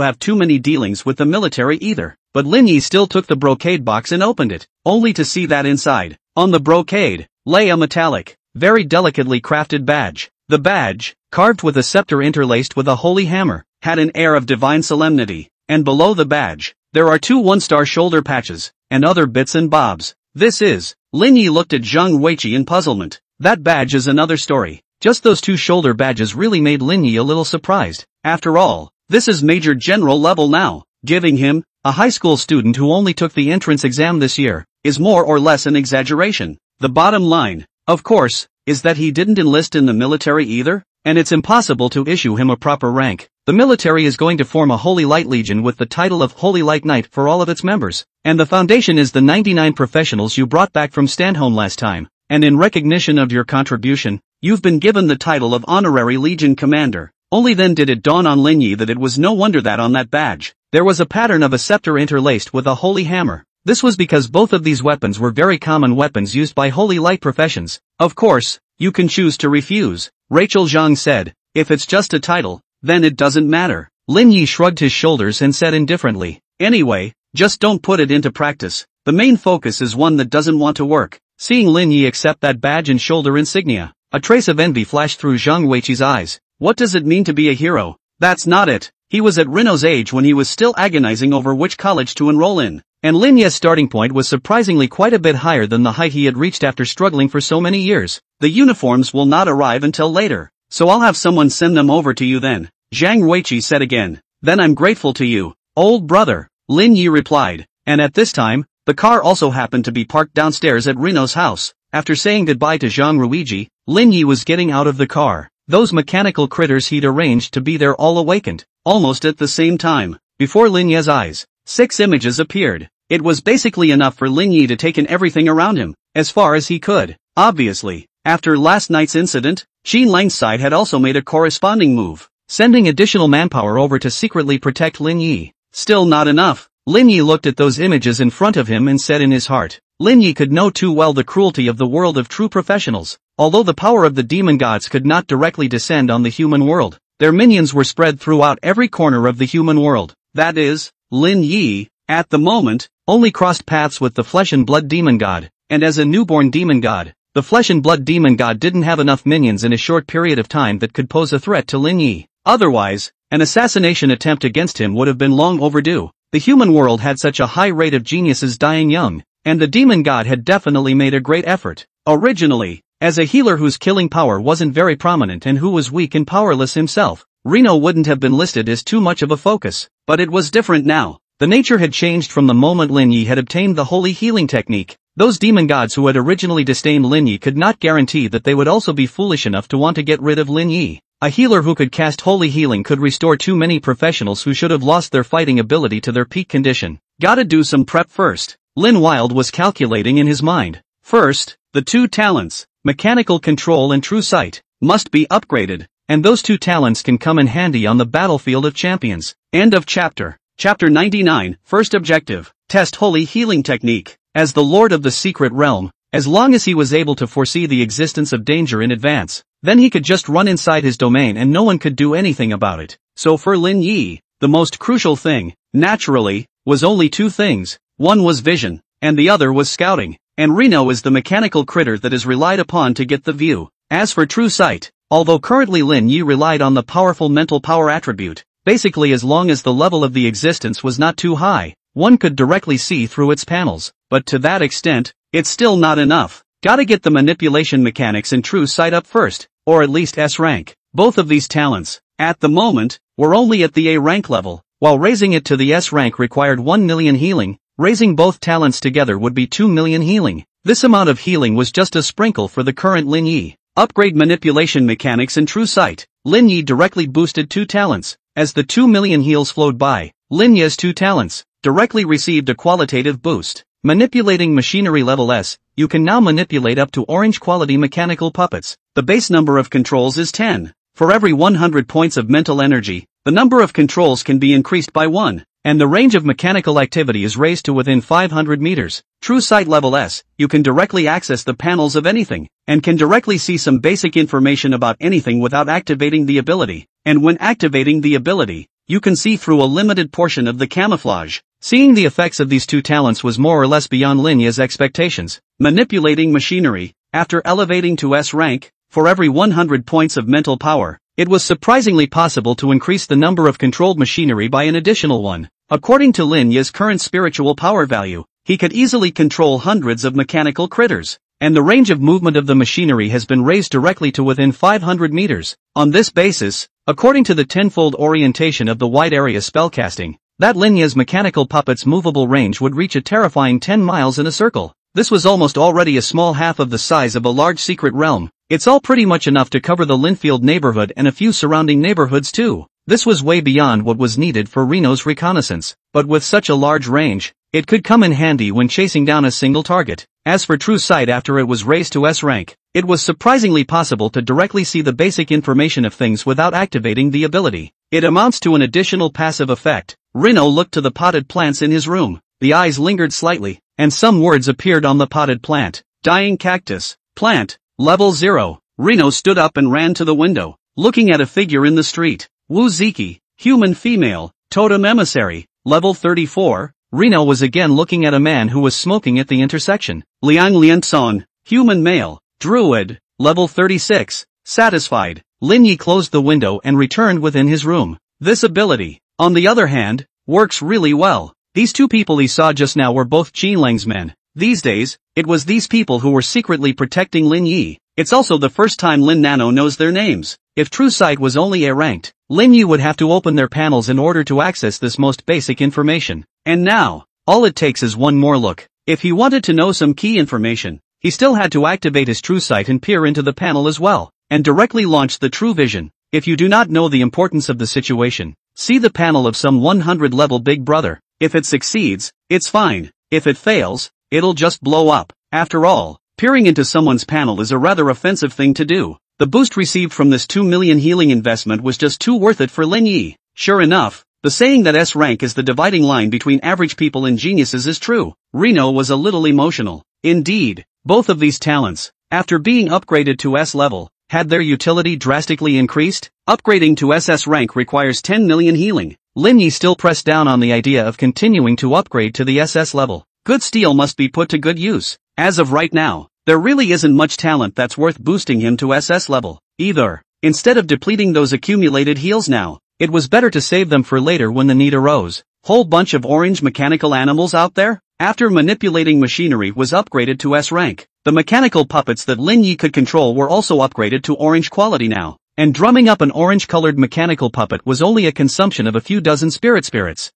have too many dealings with the military either, but Lin Yi still took the brocade box and opened it, only to see that inside, on the brocade, lay a metallic, very delicately crafted badge. The badge, carved with a scepter interlaced with a holy hammer, had an air of divine solemnity, and below the badge, there are 2 one-star shoulder patches, and other bits and bobs. This is, Lin Yi looked at Zhang Weiqi in puzzlement. That badge is another story. Just those 2 shoulder badges really made Lin Yi a little surprised. After all, this is Major General level now. Giving him, a high school student who only took the entrance exam this year, is more or less an exaggeration. The bottom line, of course, is that he didn't enlist in the military either, and it's impossible to issue him a proper rank. The military is going to form a Holy Light Legion with the title of Holy Light Knight for all of its members, and the foundation is the 99 professionals you brought back from Stanholm last time, and in recognition of your contribution, you've been given the title of Honorary Legion Commander. Only then did it dawn on Lin Yi that it was no wonder that on that badge, there was a pattern of a scepter interlaced with a holy hammer. This was because both of these weapons were very common weapons used by Holy Light professions. Of course, you can choose to refuse, Rachel Zhang said. If it's just a title, then it doesn't matter. Lin Yi shrugged his shoulders and said indifferently, anyway, just don't put it into practice. The main focus is one that doesn't want to work. Seeing Lin Yi accept that badge and shoulder insignia, a trace of envy flashed through Zhang Weiqi's eyes. What does it mean to be a hero? That's not it. He was at Reno's age when he was still agonizing over which college to enroll in, and Lin Yi's starting point was surprisingly quite a bit higher than the height he had reached after struggling for so many years. The uniforms will not arrive until later, so I'll have someone send them over to you then, Zhang Weiqi said again. Then I'm grateful to you, old brother, Lin Yi replied, and at this time, the car also happened to be parked downstairs at Reno's house. After saying goodbye to Zhang Ruiji, Lin Yi was getting out of the car. Those mechanical critters he'd arranged to be there all awakened, almost at the same time. Before Lin Yi's eyes, 6 images appeared. It was basically enough for Lin Yi to take in everything around him, as far as he could. Obviously, after last night's incident, Xin Lang's side had also made a corresponding move, sending additional manpower over to secretly protect Lin Yi. Still not enough. Lin Yi looked at those images in front of him and said in his heart, Lin Yi could know too well the cruelty of the world of true professionals. Although the power of the demon gods could not directly descend on the human world, their minions were spread throughout every corner of the human world. That is, Lin Yi, at the moment, only crossed paths with the flesh and blood demon god, and as a newborn demon god, the flesh and blood demon god didn't have enough minions in a short period of time that could pose a threat to Lin Yi. Otherwise, an assassination attempt against him would have been long overdue. The human world had such a high rate of geniuses dying young, and the demon god had definitely made a great effort. Originally, as a healer whose killing power wasn't very prominent and who was weak and powerless himself, Reno wouldn't have been listed as too much of a focus, but it was different now. The nature had changed from the moment Lin Yi had obtained the holy healing technique. Those demon gods who had originally disdained Lin Yi could not guarantee that they would also be foolish enough to want to get rid of Lin Yi. A healer who could cast holy healing could restore too many professionals who should have lost their fighting ability to their peak condition. Gotta do some prep first, Lin Wild was calculating in his mind. First, the 2 talents, mechanical control and true sight, must be upgraded, and those 2 talents can come in handy on the battlefield of champions. End of chapter. Chapter 99, First Objective, Test Holy Healing Technique. As the Lord of the Secret Realm, as long as he was able to foresee the existence of danger in advance, then he could just run inside his domain and no one could do anything about it. So for Lin Yi, the most crucial thing, naturally, was only 2 things. One was vision, and the other was scouting, and Reno is the mechanical critter that is relied upon to get the view. As for true sight, although currently Lin Yi relied on the powerful mental power attribute, basically as long as the level of the existence was not too high, one could directly see through its panels, but to that extent, it's still not enough. Gotta get the manipulation mechanics and true sight up first, or at least S rank. Both of these talents, at the moment, were only at the A rank level, while raising it to the S rank required 1 million healing. Raising both talents together would be 2 million healing. This amount of healing was just a sprinkle for the current Lin Yi. Upgrade manipulation mechanics and true sight. Lin Yi directly boosted 2 talents. As the 2 million heals flowed by, Lin Yi's 2 talents directly received a qualitative boost. Manipulating machinery level S, you can now manipulate up to orange quality mechanical puppets. The base number of controls is 10. For every 100 points of mental energy, the number of controls can be increased by 1, and the range of mechanical activity is raised to within 500 meters. True Sight Level S, you can directly access the panels of anything, and can directly see some basic information about anything without activating the ability. And when activating the ability, you can see through a limited portion of the camouflage. Seeing the effects of these two talents was more or less beyond Lin Yi's expectations. Manipulating machinery. After elevating to S rank, for every 100 points of mental power, it was surprisingly possible to increase the number of controlled machinery by an additional one. According to Lin Yi's current spiritual power value, he could easily control hundreds of mechanical critters, and the range of movement of the machinery has been raised directly to within 500 meters. On this basis, according to the tenfold orientation of the wide area spellcasting, that Lin Yi's mechanical puppet's movable range would reach a terrifying 10 miles in a circle. This was almost already a small half of the size of a large secret realm. It's all pretty much enough to cover the Linfield neighborhood and a few surrounding neighborhoods too. This was way beyond what was needed for Reno's reconnaissance, but with such a large range, it could come in handy when chasing down a single target. As for True Sight, after it was raised to S rank, it was surprisingly possible to directly see the basic information of things without activating the ability. It amounts to an additional passive effect. Reno looked to the potted plants in his room. The eyes lingered slightly, and some words appeared on the potted plant. Dying cactus. Plant. Level 0. Reno stood up and ran to the window, looking at a figure in the street. Wu Ziki. Human female. Totem emissary. Level 34. Reno was again looking at a man who was smoking at the intersection. Liang Lianzong. Human male. Druid. Level 36. Satisfied. Lin Yi closed the window and returned within his room. This ability, on the other hand, works really well. These two people he saw just now were both Qinlang's men. These days, it was these people who were secretly protecting Lin Yi. It's also the first time Lin Nano knows their names. If True Sight was only A-ranked, Lin Yi would have to open their panels in order to access this most basic information. And now, all it takes is one more look. If he wanted to know some key information, he still had to activate his True Sight and peer into the panel as well, and directly launch the True Vision. If you do not know the importance of the situation, see the panel of some 100 level Big Brother. If it succeeds, it's fine. If it fails, it'll just blow up. After all, peering into someone's panel is a rather offensive thing to do. The boost received from this 2 million healing investment was just too worth it for Lin Yi. Sure enough, the saying that S rank is the dividing line between average people and geniuses is true. Reno was a little emotional. Indeed, both of these talents, after being upgraded to S level, had their utility drastically increased. Upgrading to SS rank requires 10 million healing. Lin Yi still pressed down on the idea of continuing to upgrade to the SS level. Good steel must be put to good use. As of right now, there really isn't much talent that's worth boosting him to SS level, either. Instead of depleting those accumulated heals now, it was better to save them for later when the need arose. Whole bunch of orange mechanical animals out there? After manipulating machinery was upgraded to S rank, the mechanical puppets that Lin Yi could control were also upgraded to orange quality now. And drumming up an orange-colored mechanical puppet was only a consumption of a few dozen spirits,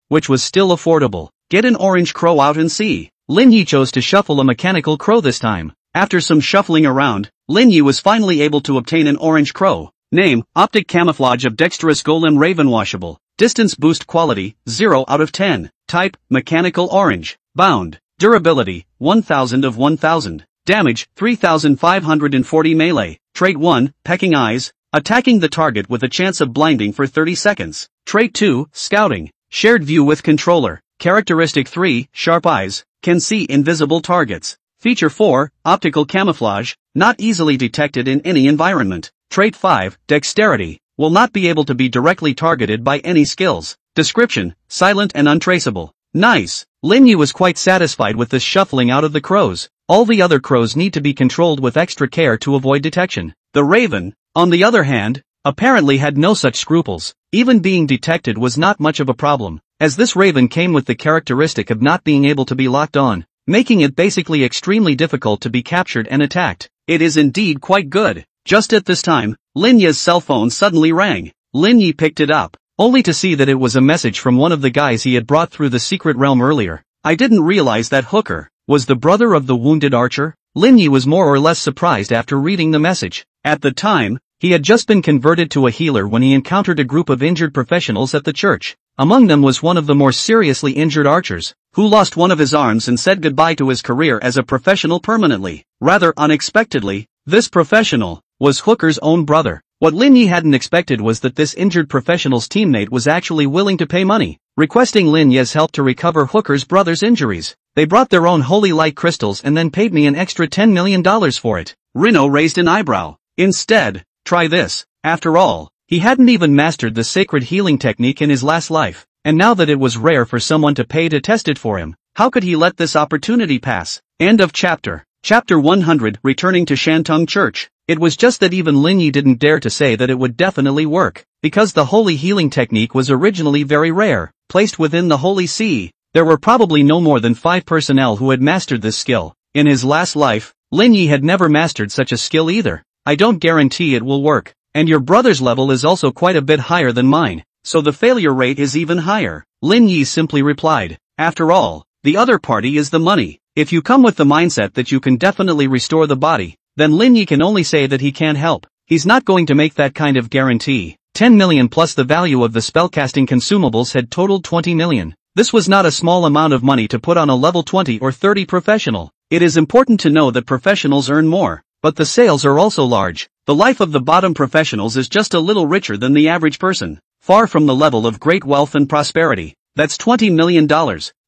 which was still affordable. Get an orange crow out and see. Lin Yi chose to shuffle a mechanical crow this time. After some shuffling around, Lin Yi was finally able to obtain an orange crow. Name, Optic Camouflage of Dexterous Golem Raven Washable. Distance Boost Quality, 0 out of 10. Type, Mechanical Orange. Bound. Durability, 1000 of 1000. Damage, 3540 melee. Trait 1, Pecking Eyes. Attacking the target with a chance of blinding for 30 seconds. Trait 2, Scouting. Shared view with controller. Characteristic 3, Sharp Eyes. Can see invisible targets. Feature 4, Optical Camouflage. Not easily detected in any environment. Trait 5, Dexterity. Will not be able to be directly targeted by any skills. Description, Silent and untraceable. Nice. Lin Yi was quite satisfied with this shuffling out of the crows. All the other crows need to be controlled with extra care to avoid detection. The raven, on the other hand, apparently had no such scruples. Even being detected was not much of a problem, as this raven came with the characteristic of not being able to be locked on, making it basically extremely difficult to be captured and attacked. It is indeed quite good. Just at this time, Lin Yi's cell phone suddenly rang. Lin Yi picked it up, only to see that it was a message from one of the guys he had brought through the secret realm earlier. I didn't realize that Hooker was the brother of the wounded archer. Lin Yi was more or less surprised after reading the message. At the time, he had just been converted to a healer when he encountered a group of injured professionals at the church. Among them was one of the more seriously injured archers, who lost one of his arms and said goodbye to his career as a professional permanently. Rather unexpectedly, this professional was Hooker's own brother. What Lin Yi hadn't expected was that this injured professional's teammate was actually willing to pay money, requesting Lin Yi's help to recover Hooker's brother's injuries. They brought their own holy light crystals and then paid me an extra $10 million for it. Rino raised an eyebrow. Instead, try this. After all, he hadn't even mastered the sacred healing technique in his last life, and now that it was rare for someone to pay to test it for him, how could he let this opportunity pass? End of chapter. Chapter 100. Returning to Shantung Church. It was just that even Lin Yi didn't dare to say that it would definitely work, because the holy healing technique was originally very rare. Placed within the Holy See, there were probably no more than 5 personnel who had mastered this skill. In his last life, Lin Yi had never mastered such a skill either. I don't guarantee it will work, and your brother's level is also quite a bit higher than mine, so the failure rate is even higher. Lin Yi simply replied, after all, the other party is the money. If you come with the mindset that you can definitely restore the body, then Lin Yi can only say that he can't help. He's not going to make that kind of guarantee. 10 million plus the value of the spellcasting consumables had totaled 20 million. This was not a small amount of money to put on a level 20 or 30 professional. It is important to know that professionals earn more, but the sales are also large. The life of the bottom professionals is just a little richer than the average person, far from the level of great wealth and prosperity. That's $20 million,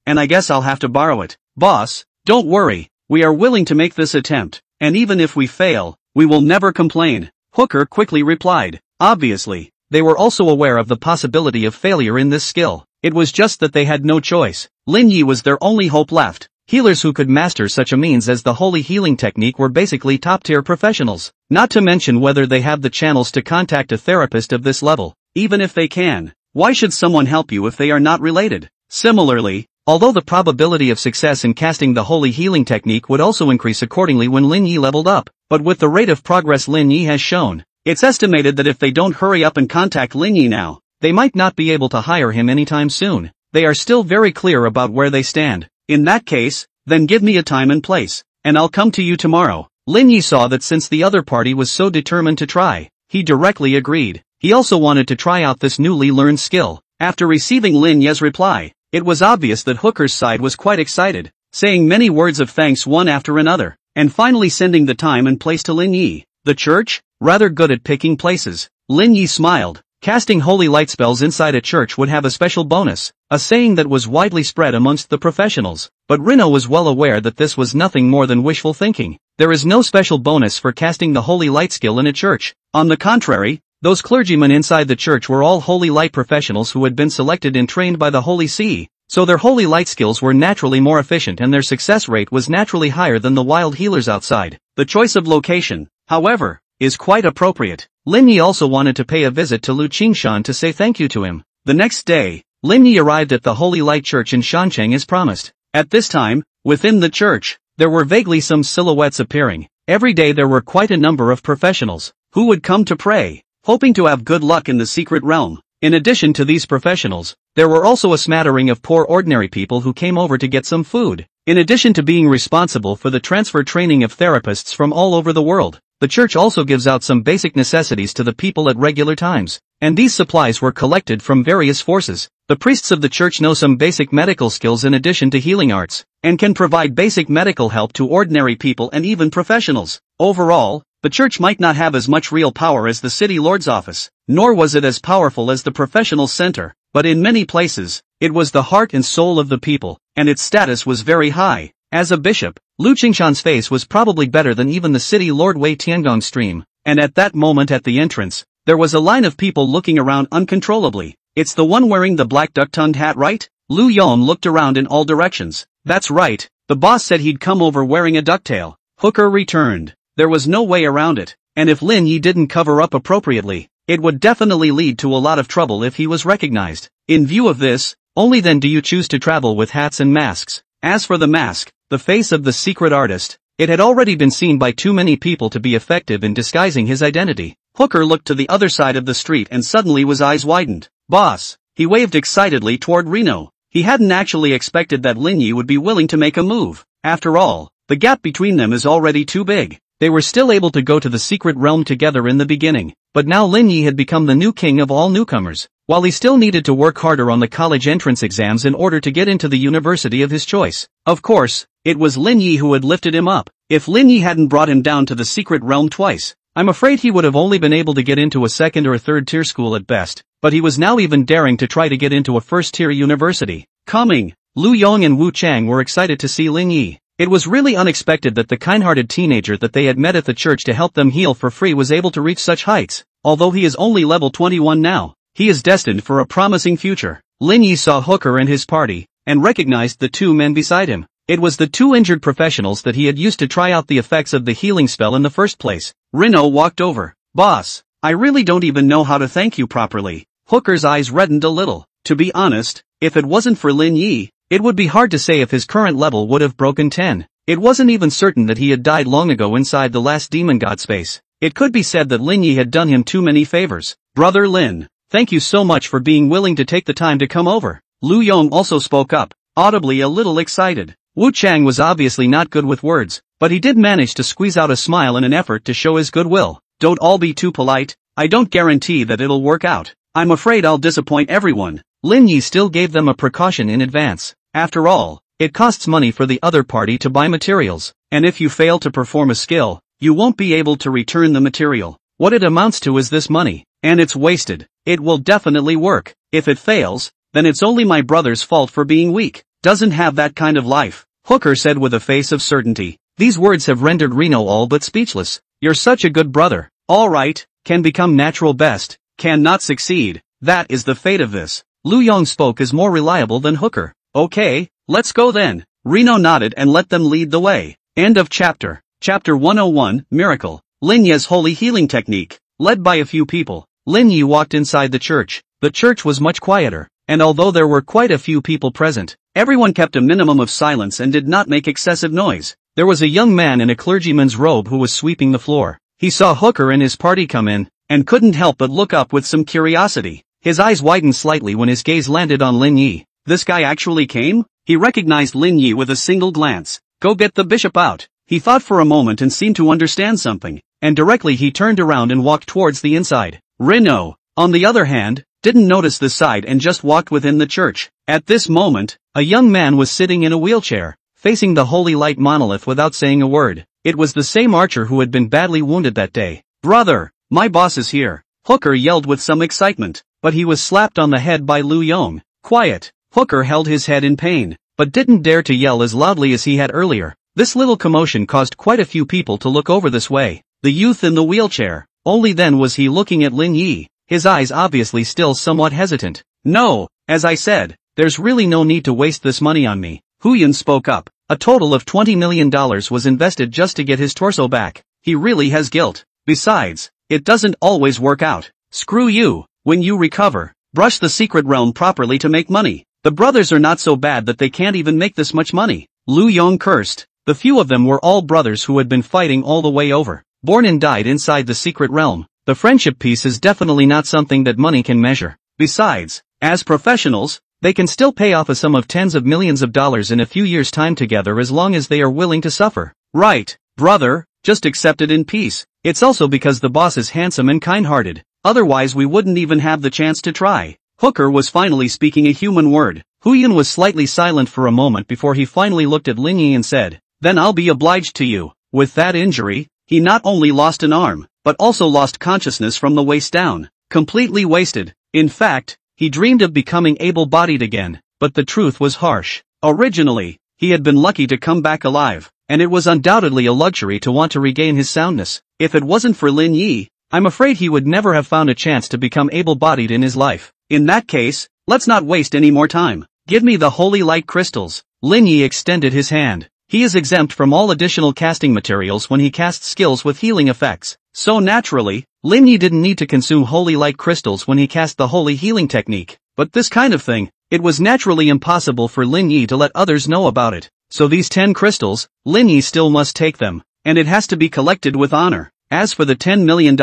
and I guess I'll have to borrow it. Boss, don't worry, we are willing to make this attempt, and even if we fail, we will never complain. Hooker quickly replied. Obviously, they were also aware of the possibility of failure in this skill. It was just that they had no choice. Lin Yi was their only hope left. Healers who could master such a means as the holy healing technique were basically top-tier professionals, not to mention whether they have the channels to contact a therapist of this level. Even if they can, why should someone help you if they are not related? Similarly, although the probability of success in casting the holy healing technique would also increase accordingly when Lin Yi leveled up, but with the rate of progress Lin Yi has shown, it's estimated that if they don't hurry up and contact Lin Yi now, they might not be able to hire him anytime soon. They are still very clear about where they stand. In that case, then give me a time and place, and I'll come to you tomorrow. Lin Yi saw that since the other party was so determined to try, he directly agreed. He also wanted to try out this newly learned skill. After receiving Lin Yi's reply, it was obvious that Hooker's side was quite excited, saying many words of thanks one after another, and finally sending the time and place to Lin Yi. The church? Rather good at picking places. Lin Yi smiled. Casting holy light spells inside a church would have a special bonus, a saying that was widely spread amongst the professionals, but Rino was well aware that this was nothing more than wishful thinking. There is no special bonus for casting the holy light skill in a church. On the contrary, those clergymen inside the church were all holy light professionals who had been selected and trained by the Holy See, so their holy light skills were naturally more efficient and their success rate was naturally higher than the wild healers outside. The choice of location, however, is quite appropriate. Lin Yi also wanted to pay a visit to Lu Qingshan to say thank you to him. The next day, Lin Yi arrived at the Holy Light Church in Shancheng as promised. At this time, within the church, there were vaguely some silhouettes appearing. Every day there were quite a number of professionals who would come to pray, hoping to have good luck in the secret realm. In addition to these professionals, there were also a smattering of poor ordinary people who came over to get some food. In addition to being responsible for the transfer training of therapists from all over the world, the church also gives out some basic necessities to the people at regular times, and these supplies were collected from various forces. The priests of the church know some basic medical skills in addition to healing arts, and can provide basic medical help to ordinary people and even professionals. Overall, the church might not have as much real power as the city lord's office, nor was it as powerful as the professional center, but in many places, it was the heart and soul of the people, and its status was very high. As a bishop, Lu Qingshan's face was probably better than even the city lord Wei Tiangong's stream, and at that moment at the entrance, there was a line of people looking around uncontrollably. It's the one wearing the black duck-tongued hat, right? Lu Yon looked around in all directions. That's right, the boss said he'd come over wearing a ducktail. Hooker returned. There was no way around it, and if Lin Yi didn't cover up appropriately, it would definitely lead to a lot of trouble if he was recognized. In view of this, only then do you choose to travel with hats and masks. As for the mask, the face of the secret artist, it had already been seen by too many people to be effective in disguising his identity. Hooker looked to the other side of the street and suddenly his eyes widened. Boss, he waved excitedly toward Rino. He hadn't actually expected that Lin Yi would be willing to make a move. After all, the gap between them is already too big. They were still able to go to the secret realm together in the beginning, but now Lin Yi had become the new king of all newcomers. While he still needed to work harder on the college entrance exams in order to get into the university of his choice. Of course, it was Lin Yi who had lifted him up. If Lin Yi hadn't brought him down to the secret realm twice, I'm afraid he would have only been able to get into a second or third tier school at best, but he was now even daring to try to get into a first tier university. Coming, Lu Yong and Wu Chang were excited to see Lin Yi. It was really unexpected that the kind-hearted teenager that they had met at the church to help them heal for free was able to reach such heights. Although he is only level 21 now, he is destined for a promising future. Lin Yi saw Hooker and his party, and recognized the two men beside him. It was the two injured professionals that he had used to try out the effects of the healing spell in the first place. Reno walked over. Boss, I really don't even know how to thank you properly. Hooker's eyes reddened a little. To be honest, if it wasn't for Lin Yi, it would be hard to say if his current level would have broken 10. It wasn't even certain that he had died long ago inside the last demon god space. It could be said that Lin Yi had done him too many favors. Brother Lin, thank you so much for being willing to take the time to come over. Lu Yong also spoke up, audibly a little excited. Wu Chang was obviously not good with words, but he did manage to squeeze out a smile in an effort to show his goodwill. Don't all be too polite, I don't guarantee that it'll work out. I'm afraid I'll disappoint everyone. Lin Yi still gave them a precaution in advance. After all, it costs money for the other party to buy materials, and if you fail to perform a skill, you won't be able to return the material. What it amounts to is this money, and it's wasted. It will definitely work. If it fails, then it's only my brother's fault for being weak. Doesn't have that kind of life, Hooker said with a face of certainty. These words have rendered Reno all but speechless. You're such a good brother. All right, can become natural best, cannot succeed. That is the fate of this. Lu Yong spoke as more reliable than Hooker. Okay, let's go then. Reno nodded and let them lead the way. End of chapter. Chapter 101, Miracle. Lin Yi's Holy Healing Technique. Led by a few people, Lin Yi walked inside the church. The church was much quieter, and although there were quite a few people present, everyone kept a minimum of silence and did not make excessive noise. There was a young man in a clergyman's robe who was sweeping the floor. He saw Hooker and his party come in, and couldn't help but look up with some curiosity. His eyes widened slightly when his gaze landed on Lin Yi. This guy actually came? He recognized Lin Yi with a single glance. Go get the bishop out. He thought for a moment and seemed to understand something, and directly he turned around and walked towards the inside. Reno, on the other hand, didn't notice this side and just walked within the church. At this moment, a young man was sitting in a wheelchair, facing the holy light monolith without saying a word. It was the same archer who had been badly wounded that day. Brother, my boss is here. Hooker yelled with some excitement, but he was slapped on the head by Lu Yong. Quiet. Hooker held his head in pain, but didn't dare to yell as loudly as he had earlier. This little commotion caused quite a few people to look over this way. The youth in the wheelchair. Only then was he looking at Lin Yi, his eyes obviously still somewhat hesitant. No, as I said, there's really no need to waste this money on me. Huyan spoke up. A total of $20 million was invested just to get his torso back. He really has guilt. Besides, it doesn't always work out. Screw you. When you recover, brush the secret realm properly to make money. The brothers are not so bad that they can't even make this much money. Lu Yong cursed. The few of them were all brothers who had been fighting all the way over. Born and died inside the secret realm. The friendship piece is definitely not something that money can measure. Besides, as professionals, they can still pay off a sum of tens of millions of dollars in a few years' time together as long as they are willing to suffer. Right, brother, just accept it in peace. It's also because the boss is handsome and kind-hearted. Otherwise we wouldn't even have the chance to try. Hooker was finally speaking a human word. Huyan was slightly silent for a moment before he finally looked at Lin Yi and said, "Then I'll be obliged to you." With that injury, he not only lost an arm, but also lost consciousness from the waist down. Completely wasted. In fact, he dreamed of becoming able-bodied again, but the truth was harsh. Originally, he had been lucky to come back alive, and it was undoubtedly a luxury to want to regain his soundness. If it wasn't for Lin Yi, I'm afraid he would never have found a chance to become able-bodied in his life. In that case, let's not waste any more time. Give me the holy light crystals. Lin Yi extended his hand. He is exempt from all additional casting materials when he casts skills with healing effects. So naturally, Lin Yi didn't need to consume holy light crystals when he cast the holy healing technique. But this kind of thing, it was naturally impossible for Lin Yi to let others know about it. So these 10 crystals, Lin Yi still must take them, and it has to be collected with honor. As for the $10 million,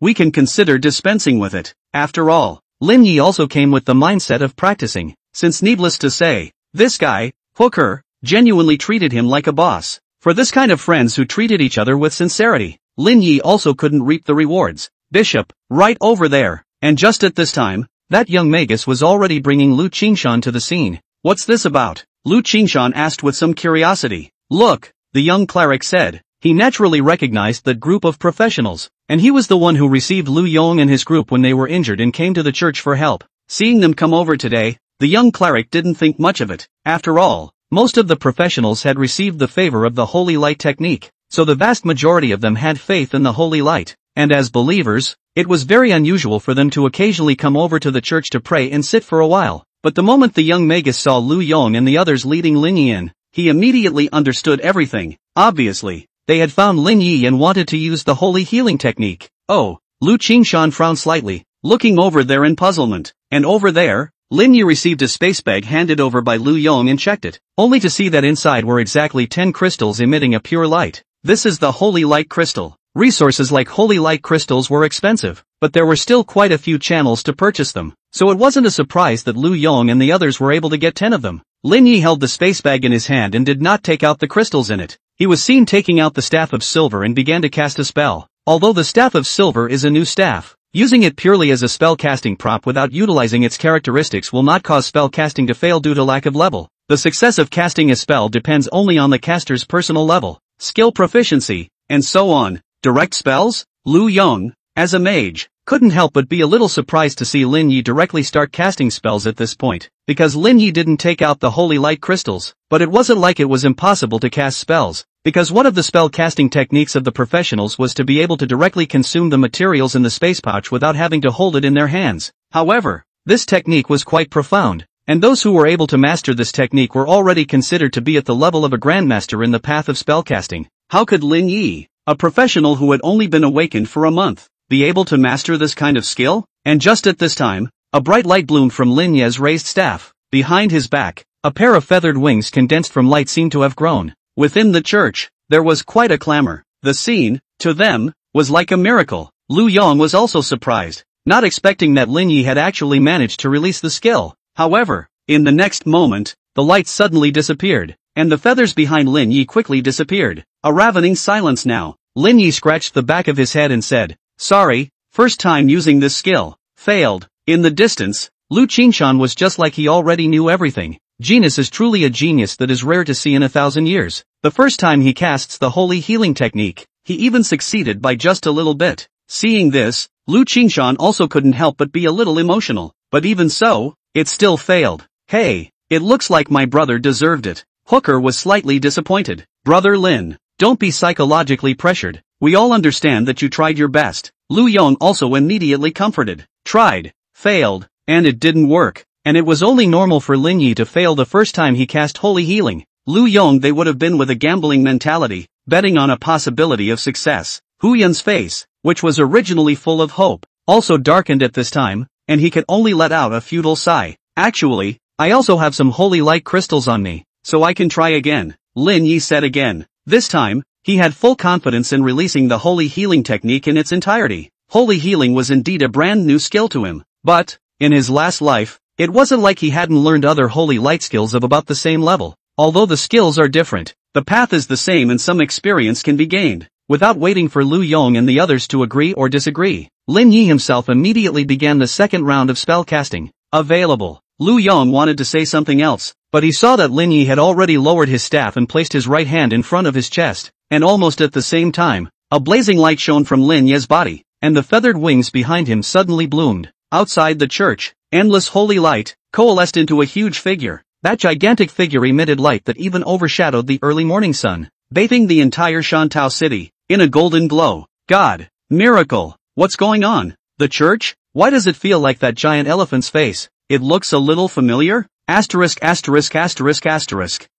we can consider dispensing with it. After all, Lin Yi also came with the mindset of practicing, since needless to say, this guy, Hooker, genuinely treated him like a boss. For this kind of friends who treated each other with sincerity, Lin Yi also couldn't reap the rewards. Bishop, right over there. And just at this time, that young magus was already bringing Lu Qingshan to the scene. What's this about? Lu Qingshan asked with some curiosity. Look, the young cleric said. he naturally recognized that group of professionals, and he was the one who received Lu Yong and his group when they were injured and came to the church for help. Seeing them come over today, the young cleric didn't think much of it. After all, most of the professionals had received the favor of the holy light technique, so the vast majority of them had faith in the holy light, and as believers, it was very unusual for them to occasionally come over to the church to pray and sit for a while. But the moment the young magus saw Lu Yong and the others leading Lin Yi in, he immediately understood everything. Obviously, they had found Lin Yi and wanted to use the holy healing technique. Oh, Lu Qingshan frowned slightly, looking over there in puzzlement. And over there, Lin Yi received a space bag handed over by Lu Yong and checked it, only to see that inside were exactly 10 crystals emitting a pure light. This is the holy light crystal. Resources like holy light crystals were expensive, but there were still quite a few channels to purchase them, so it wasn't a surprise that Lu Yong and the others were able to get 10 of them. Lin Yi held the space bag in his hand and did not take out the crystals in it. He was seen taking out the staff of silver and began to cast a spell. Although the staff of silver is a new staff, using it purely as a spell casting prop without utilizing its characteristics will not cause spell casting to fail due to lack of level. The success of casting a spell depends only on the caster's personal level, skill proficiency, and so on. Direct spells? Lu Yong, as a mage, couldn't help but be a little surprised to see Lin Yi directly start casting spells at this point, because Lin Yi didn't take out the holy light crystals, but it wasn't like it was impossible to cast spells, because one of the spell casting techniques of the professionals was to be able to directly consume the materials in the space pouch without having to hold it in their hands. However, this technique was quite profound, and those who were able to master this technique were already considered to be at the level of a grandmaster in the path of spellcasting. How could Lin Yi, a professional who had only been awakened for a month, be able to master this kind of skill? And just at this time, a bright light bloomed from Lin Yi's raised staff. Behind his back, a pair of feathered wings condensed from light seemed to have grown. Within the church, there was quite a clamor. The scene, to them, was like a miracle. Lu Yong was also surprised, not expecting that Lin Yi had actually managed to release the skill. However, in the next moment, the light suddenly disappeared, and the feathers behind Lin Yi quickly disappeared. A ravening silence now. Lin Yi scratched the back of his head and said, "Sorry, first time using this skill. Failed." In the distance, Lu Qingshan was just like he already knew everything. Genius is truly a genius that is rare to see in 1,000 years. The first time he casts the holy healing technique, he even succeeded by just a little bit. Seeing this, Lu Qingshan also couldn't help but be a little emotional. But even so, it still failed. Hey, it looks like my brother deserved it. Hooker was slightly disappointed. Brother Lin, don't be psychologically pressured. We all understand that you tried your best. Lu Yong also immediately comforted. Tried, failed, and it didn't work. And it was only normal for Lin Yi to fail the first time he cast holy healing. Lu Yong they would have been with a gambling mentality, betting on a possibility of success. Hu Yan's face, which was originally full of hope, also darkened at this time, and he could only let out a futile sigh. Actually, I also have some holy light crystals on me, so I can try again, Lin Yi said again. This time, he had full confidence in releasing the holy healing technique in its entirety. Holy healing was indeed a brand new skill to him, but, in his last life, it wasn't like he hadn't learned other holy light skills of about the same level. Although the skills are different, the path is the same and some experience can be gained. Without waiting for Lu Yong and the others to agree or disagree, Lin Yi himself immediately began the second round of spellcasting. Available. Lu Yong wanted to say something else, but he saw that Lin Yi had already lowered his staff and placed his right hand in front of his chest, and almost at the same time, a blazing light shone from Lin Yi's body, and the feathered wings behind him suddenly bloomed. Outside the church, endless holy light coalesced into a huge figure. That gigantic figure emitted light that even overshadowed the early morning sun, bathing the entire Shantao city in a golden glow. God, miracle, what's going on? The church? Why does it feel like that giant elephant's face? It looks a little familiar? Asterisk.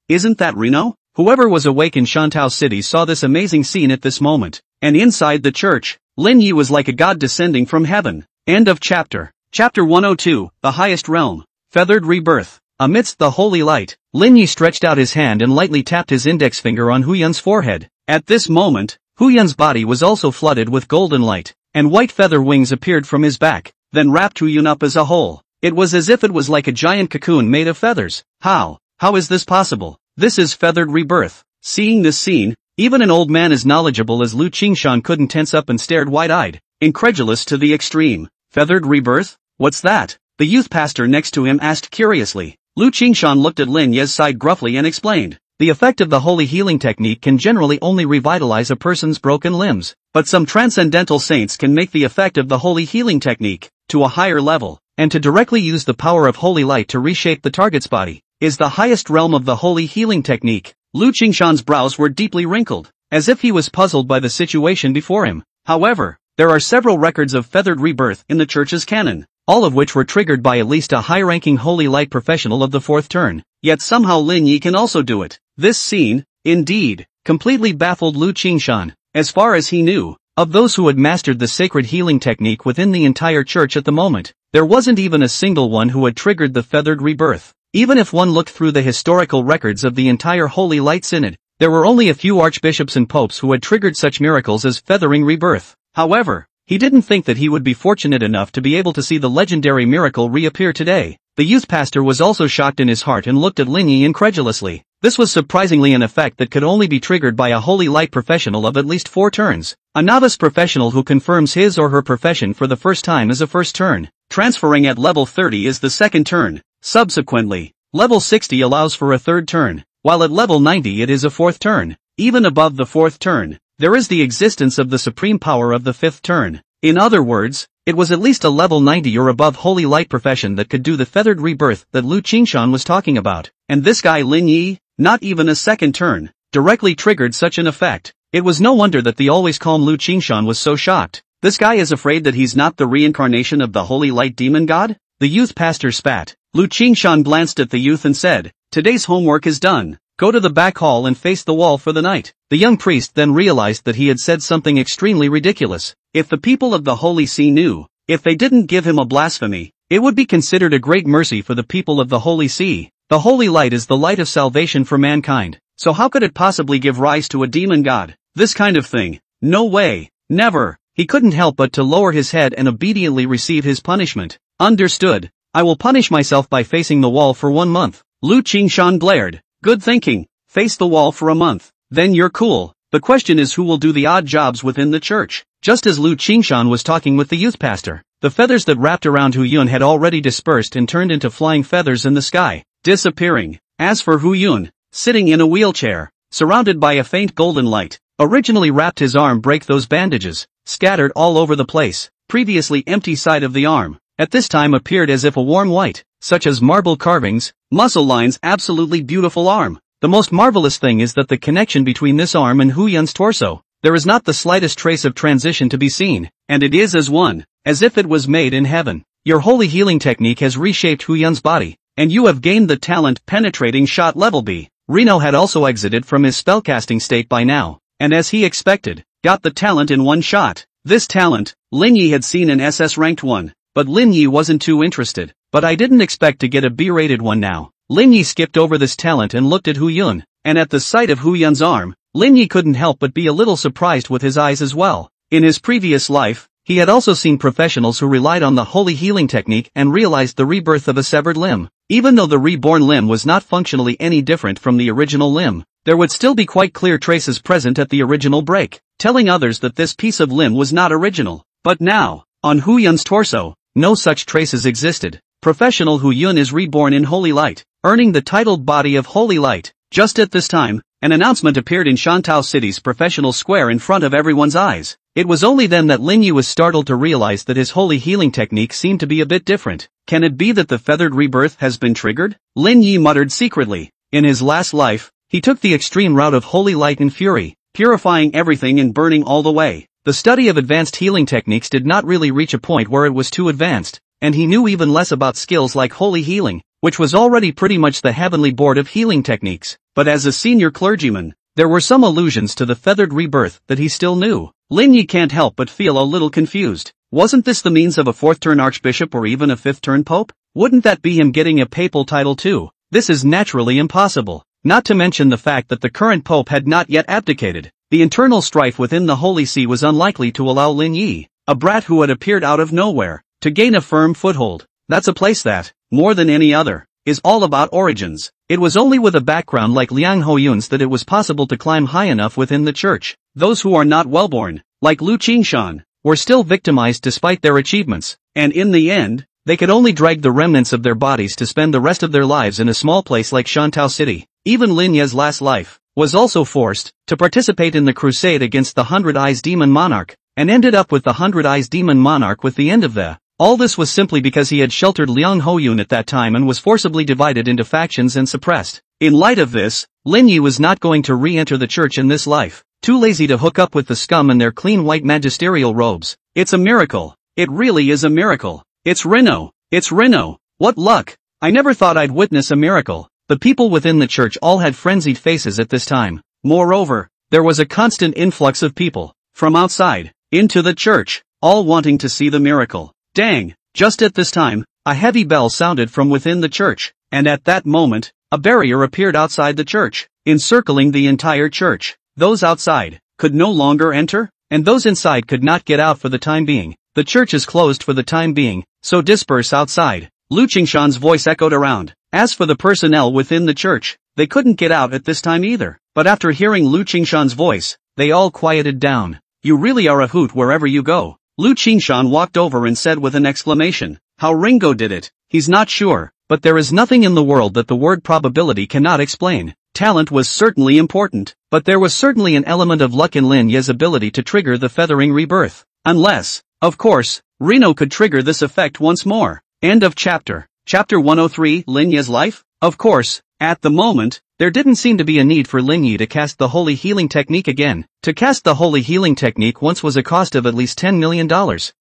Isn't that Reno? Whoever was awake in Shantao City saw this amazing scene at this moment, and inside the church, Lin Yi was like a god descending from heaven. End of chapter. Chapter 102, The Highest Realm. Feathered Rebirth. Amidst the holy light, Lin Yi stretched out his hand and lightly tapped his index finger on Hu Yan's forehead. At this moment, Hu Yan's body was also flooded with golden light, and white feather wings appeared from his back, then wrapped Hu Yan up as a whole. It was as if it was like a giant cocoon made of feathers. How is this possible? This is feathered rebirth. Seeing this scene, even an old man as knowledgeable as Lu Qingshan couldn't tense up and stared wide-eyed, incredulous to the extreme. Feathered rebirth? What's that? The youth pastor next to him asked curiously. Lu Qingshan looked at Lin Yi's side gruffly and explained. the effect of the holy healing technique can generally only revitalize a person's broken limbs, but some transcendental saints can make the effect of the holy healing technique to a higher level, and to directly use the power of holy light to reshape the target's body is the highest realm of the holy healing technique. Lu Qingshan's brows were deeply wrinkled, as if he was puzzled by the situation before him. However, there are several records of feathered rebirth in the church's canon, all of which were triggered by at least a high-ranking holy light professional of the fourth turn. Yet somehow Lin Yi can also do it. This scene, indeed, completely baffled Lu Qingshan. As far as he knew, of those who had mastered the sacred healing technique within the entire church at the moment, there wasn't even a single one who had triggered the feathered rebirth. Even if one looked through the historical records of the entire Holy Light Synod, there were only a few archbishops and popes who had triggered such miracles as feathering rebirth. However, he didn't think that he would be fortunate enough to be able to see the legendary miracle reappear today. The youth pastor was also shocked in his heart and looked at Lin Yi incredulously. This was surprisingly an effect that could only be triggered by a holy light professional of at least 4 turns. A novice professional who confirms his or her profession for the first time is a first turn. Transferring at level 30 is the second turn. Subsequently, level 60 allows for a third turn, while at level 90 it is a fourth turn. Even above the fourth turn, there is the existence of the supreme power of the fifth turn. In other words, it was at least a level 90 or above holy light profession that could do the feathered rebirth that Lu Qingshan was talking about. And this guy Lin Yi, not even a second turn, directly triggered such an effect. It was no wonder that the always calm Lu Qingshan was so shocked. This guy is afraid that he's not the reincarnation of the holy light demon god? The youth pastor spat. Lu Qingshan glanced at the youth and said, "Today's homework is done. Go to the back hall and face the wall for the night." The young priest then realized that he had said something extremely ridiculous. If the people of the Holy See knew, if they didn't give him a blasphemy, it would be considered a great mercy for the people of the Holy See. The holy light is the light of salvation for mankind, so how could it possibly give rise to a demon god? This kind of thing. No way. Never. He couldn't help but to lower his head and obediently receive his punishment. Understood. I will punish myself by facing the wall for 1 month. Lu Qingshan glared. Good thinking. Face the wall for a month. Then you're cool. The question is who will do the odd jobs within the church. Just as Lu Qingshan was talking with the youth pastor, the feathers that wrapped around Hu Yun had already dispersed and turned into flying feathers in the sky, disappearing. As for Hu Yun, sitting in a wheelchair, surrounded by a faint golden light, originally wrapped his arm break those bandages, scattered all over the place, previously empty side of the arm, at this time appeared as if a warm white, such as marble carvings, muscle lines, absolutely beautiful arm. The most marvelous thing is that the connection between this arm and Hu Yun's torso, there is not the slightest trace of transition to be seen, and it is as one, as if it was made in heaven. Your holy healing technique has reshaped Hu Yun's body, and you have gained the talent penetrating shot level B. Reno had also exited from his spellcasting state by now, and as he expected, got the talent in one shot. This talent, Lin Yi had seen in SS ranked 1, but Lin Yi wasn't too interested. But I didn't expect to get a B-rated one now. Lin Yi skipped over this talent and looked at Hu Yun, and at the sight of Hu Yun's arm, Lin Yi couldn't help but be a little surprised with his eyes as well. In his previous life, he had also seen professionals who relied on the holy healing technique and realized the rebirth of a severed limb. Even though the reborn limb was not functionally any different from the original limb, there would still be quite clear traces present at the original break, telling others that this piece of limb was not original. But now, on Hu Yun's torso, no such traces existed. Professional Hu Yun is reborn in holy light, earning the titled body of holy light. Just at this time, an announcement appeared in Shantou City's professional square in front of everyone's eyes. It was only then that Lin Yi was startled to realize that his holy healing technique seemed to be a bit different. Can it be that the feathered rebirth has been triggered? Lin Yi muttered secretly. In his last life, he took the extreme route of holy light and fury, purifying everything and burning all the way. The study of advanced healing techniques did not really reach a point where it was too advanced, and he knew even less about skills like holy healing, which was already pretty much the heavenly board of healing techniques. But as a senior clergyman, there were some allusions to the feathered rebirth that he still knew. Lin Yi can't help but feel a little confused. Wasn't this the means of a fourth-turn archbishop or even a fifth-turn pope? Wouldn't that be him getting a papal title too? This is naturally impossible. Not to mention the fact that the current pope had not yet abdicated. The internal strife within the Holy See was unlikely to allow Lin Yi, a brat who had appeared out of nowhere, to gain a firm foothold. That's a place that, more than any other, is all about origins. It was only with a background like Liang Hoyun's that it was possible to climb high enough within the church. Those who are not wellborn, like Lu Qingshan, were still victimized despite their achievements, and in the end, they could only drag the remnants of their bodies to spend the rest of their lives in a small place like Shantou City. Even Lin Ye's last life was also forced to participate in the crusade against the Hundred Eyes Demon Monarch, and ended up with the Hundred Eyes Demon Monarch with the end of the. All this was simply because he had sheltered Liang Hoyun at that time and was forcibly divided into factions and suppressed. In light of this, Lin Yi was not going to re-enter the church in this life, too lazy to hook up with the scum in their clean white magisterial robes. It's a miracle. It really is a miracle. It's Reno. It's Reno. What luck. I never thought I'd witness a miracle. The people within the church all had frenzied faces at this time. Moreover, there was a constant influx of people from outside into the church, all wanting to see the miracle. Dang! Just at this time, a heavy bell sounded from within the church, and at that moment, a barrier appeared outside the church, encircling the entire church. Those outside could no longer enter, and those inside could not get out for the time being. The church is closed for the time being, so disperse outside. Lu Qingshan's voice echoed around. As for the personnel within the church, they couldn't get out at this time either. But after hearing Lu Qingshan's voice, they all quieted down. You really are a hoot wherever you go. Lu Qingshan walked over and said with an exclamation, how Ringo did it, he's not sure, but there is nothing in the world that the word probability cannot explain. Talent was certainly important, but there was certainly an element of luck in Lin Ye's ability to trigger the feathering rebirth. Unless, of course, Reno could trigger this effect once more. End of chapter. Chapter 103, Lin Ye's life? Of course, at the moment, there didn't seem to be a need for Lin Yi to cast the Holy Healing Technique again. To cast the Holy Healing Technique once was a cost of at least $10 million,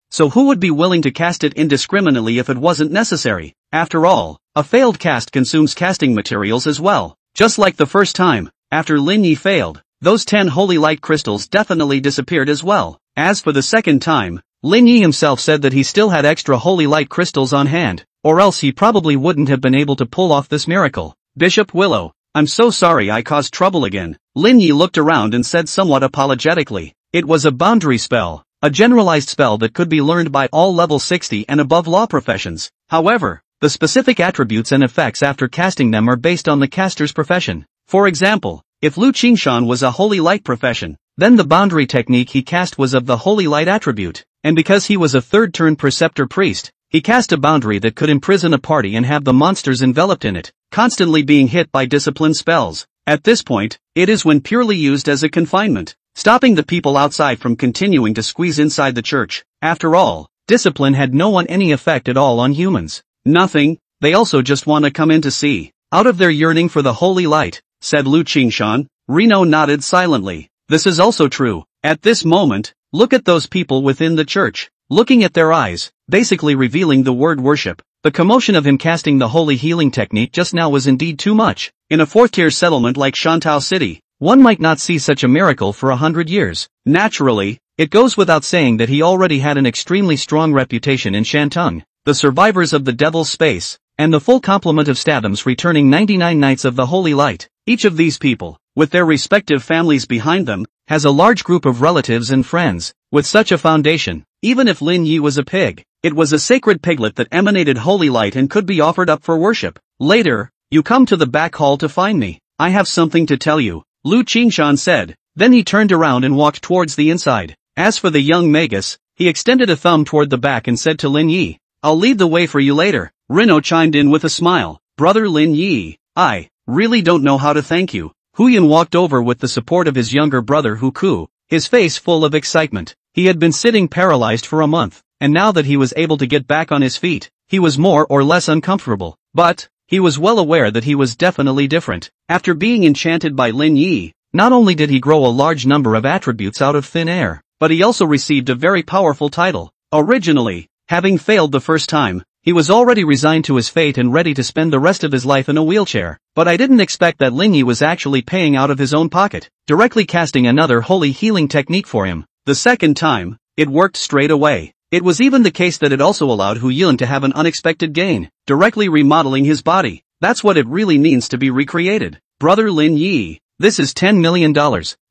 so who would be willing to cast it indiscriminately if it wasn't necessary? After all, a failed cast consumes casting materials as well. Just like the first time, after Lin Yi failed, those 10 holy light crystals definitely disappeared as well. As for the second time, Lin Yi himself said that he still had extra holy light crystals on hand, or else he probably wouldn't have been able to pull off this miracle. Bishop Willow, I'm so sorry I caused trouble again. Lin Yi looked around and said somewhat apologetically. It was a boundary spell, a generalized spell that could be learned by all level 60 and above law professions. However, the specific attributes and effects after casting them are based on the caster's profession. For example, if Lu Qingshan was a holy light profession, then the boundary technique he cast was of the holy light attribute, and because he was a third-turn preceptor priest, he cast a boundary that could imprison a party and have the monsters enveloped in it, constantly being hit by discipline spells. At this point, it is when purely used as a confinement, stopping the people outside from continuing to squeeze inside the church. After all, discipline had no any effect at all on humans. Nothing, they also just want to come in to see. Out of their yearning for the holy light, said Lu Qingshan. Reno nodded silently. This is also true. At this moment, look at those people within the church, looking at their eyes, basically revealing the word worship. The commotion of him casting the holy healing technique just now was indeed too much. In a fourth-tier settlement like Shantao City, one might not see such a miracle for 100 years. Naturally, it goes without saying that he already had an extremely strong reputation in Shantung, the survivors of the Devil's Space, and the full complement of Statums returning 99 Knights of the Holy Light. Each of these people, with their respective families behind them, has a large group of relatives and friends. With such a foundation, even if Lin Yi was a pig, it was a sacred piglet that emanated holy light and could be offered up for worship. Later, you come to the back hall to find me. I have something to tell you, Lu Qingshan said. Then he turned around and walked towards the inside. As for the young magus, he extended a thumb toward the back and said to Lin Yi, I'll lead the way for you later. Reno chimed in with a smile. Brother Lin Yi, I really don't know how to thank you. Huyan walked over with the support of his younger brother Huku, his face full of excitement. He had been sitting paralyzed for a month, and now that he was able to get back on his feet, he was more or less uncomfortable. But he was well aware that he was definitely different. After being enchanted by Lin Yi, not only did he grow a large number of attributes out of thin air, but he also received a very powerful title. Originally, having failed the first time, he was already resigned to his fate and ready to spend the rest of his life in a wheelchair. But I didn't expect that Lin Yi was actually paying out of his own pocket, directly casting another holy healing technique for him. The second time, it worked straight away. It was even the case that it also allowed Hu Yun to have an unexpected gain, directly remodeling his body. That's what it really means to be recreated. Brother Lin Yi, this is $10 million.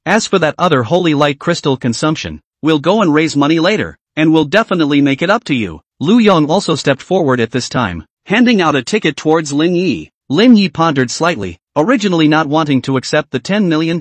As for that other holy light crystal consumption, we'll go and raise money later, and we'll definitely make it up to you. Lu Yong also stepped forward at this time, handing out a ticket towards Lin Yi. Lin Yi pondered slightly, originally not wanting to accept the $10 million,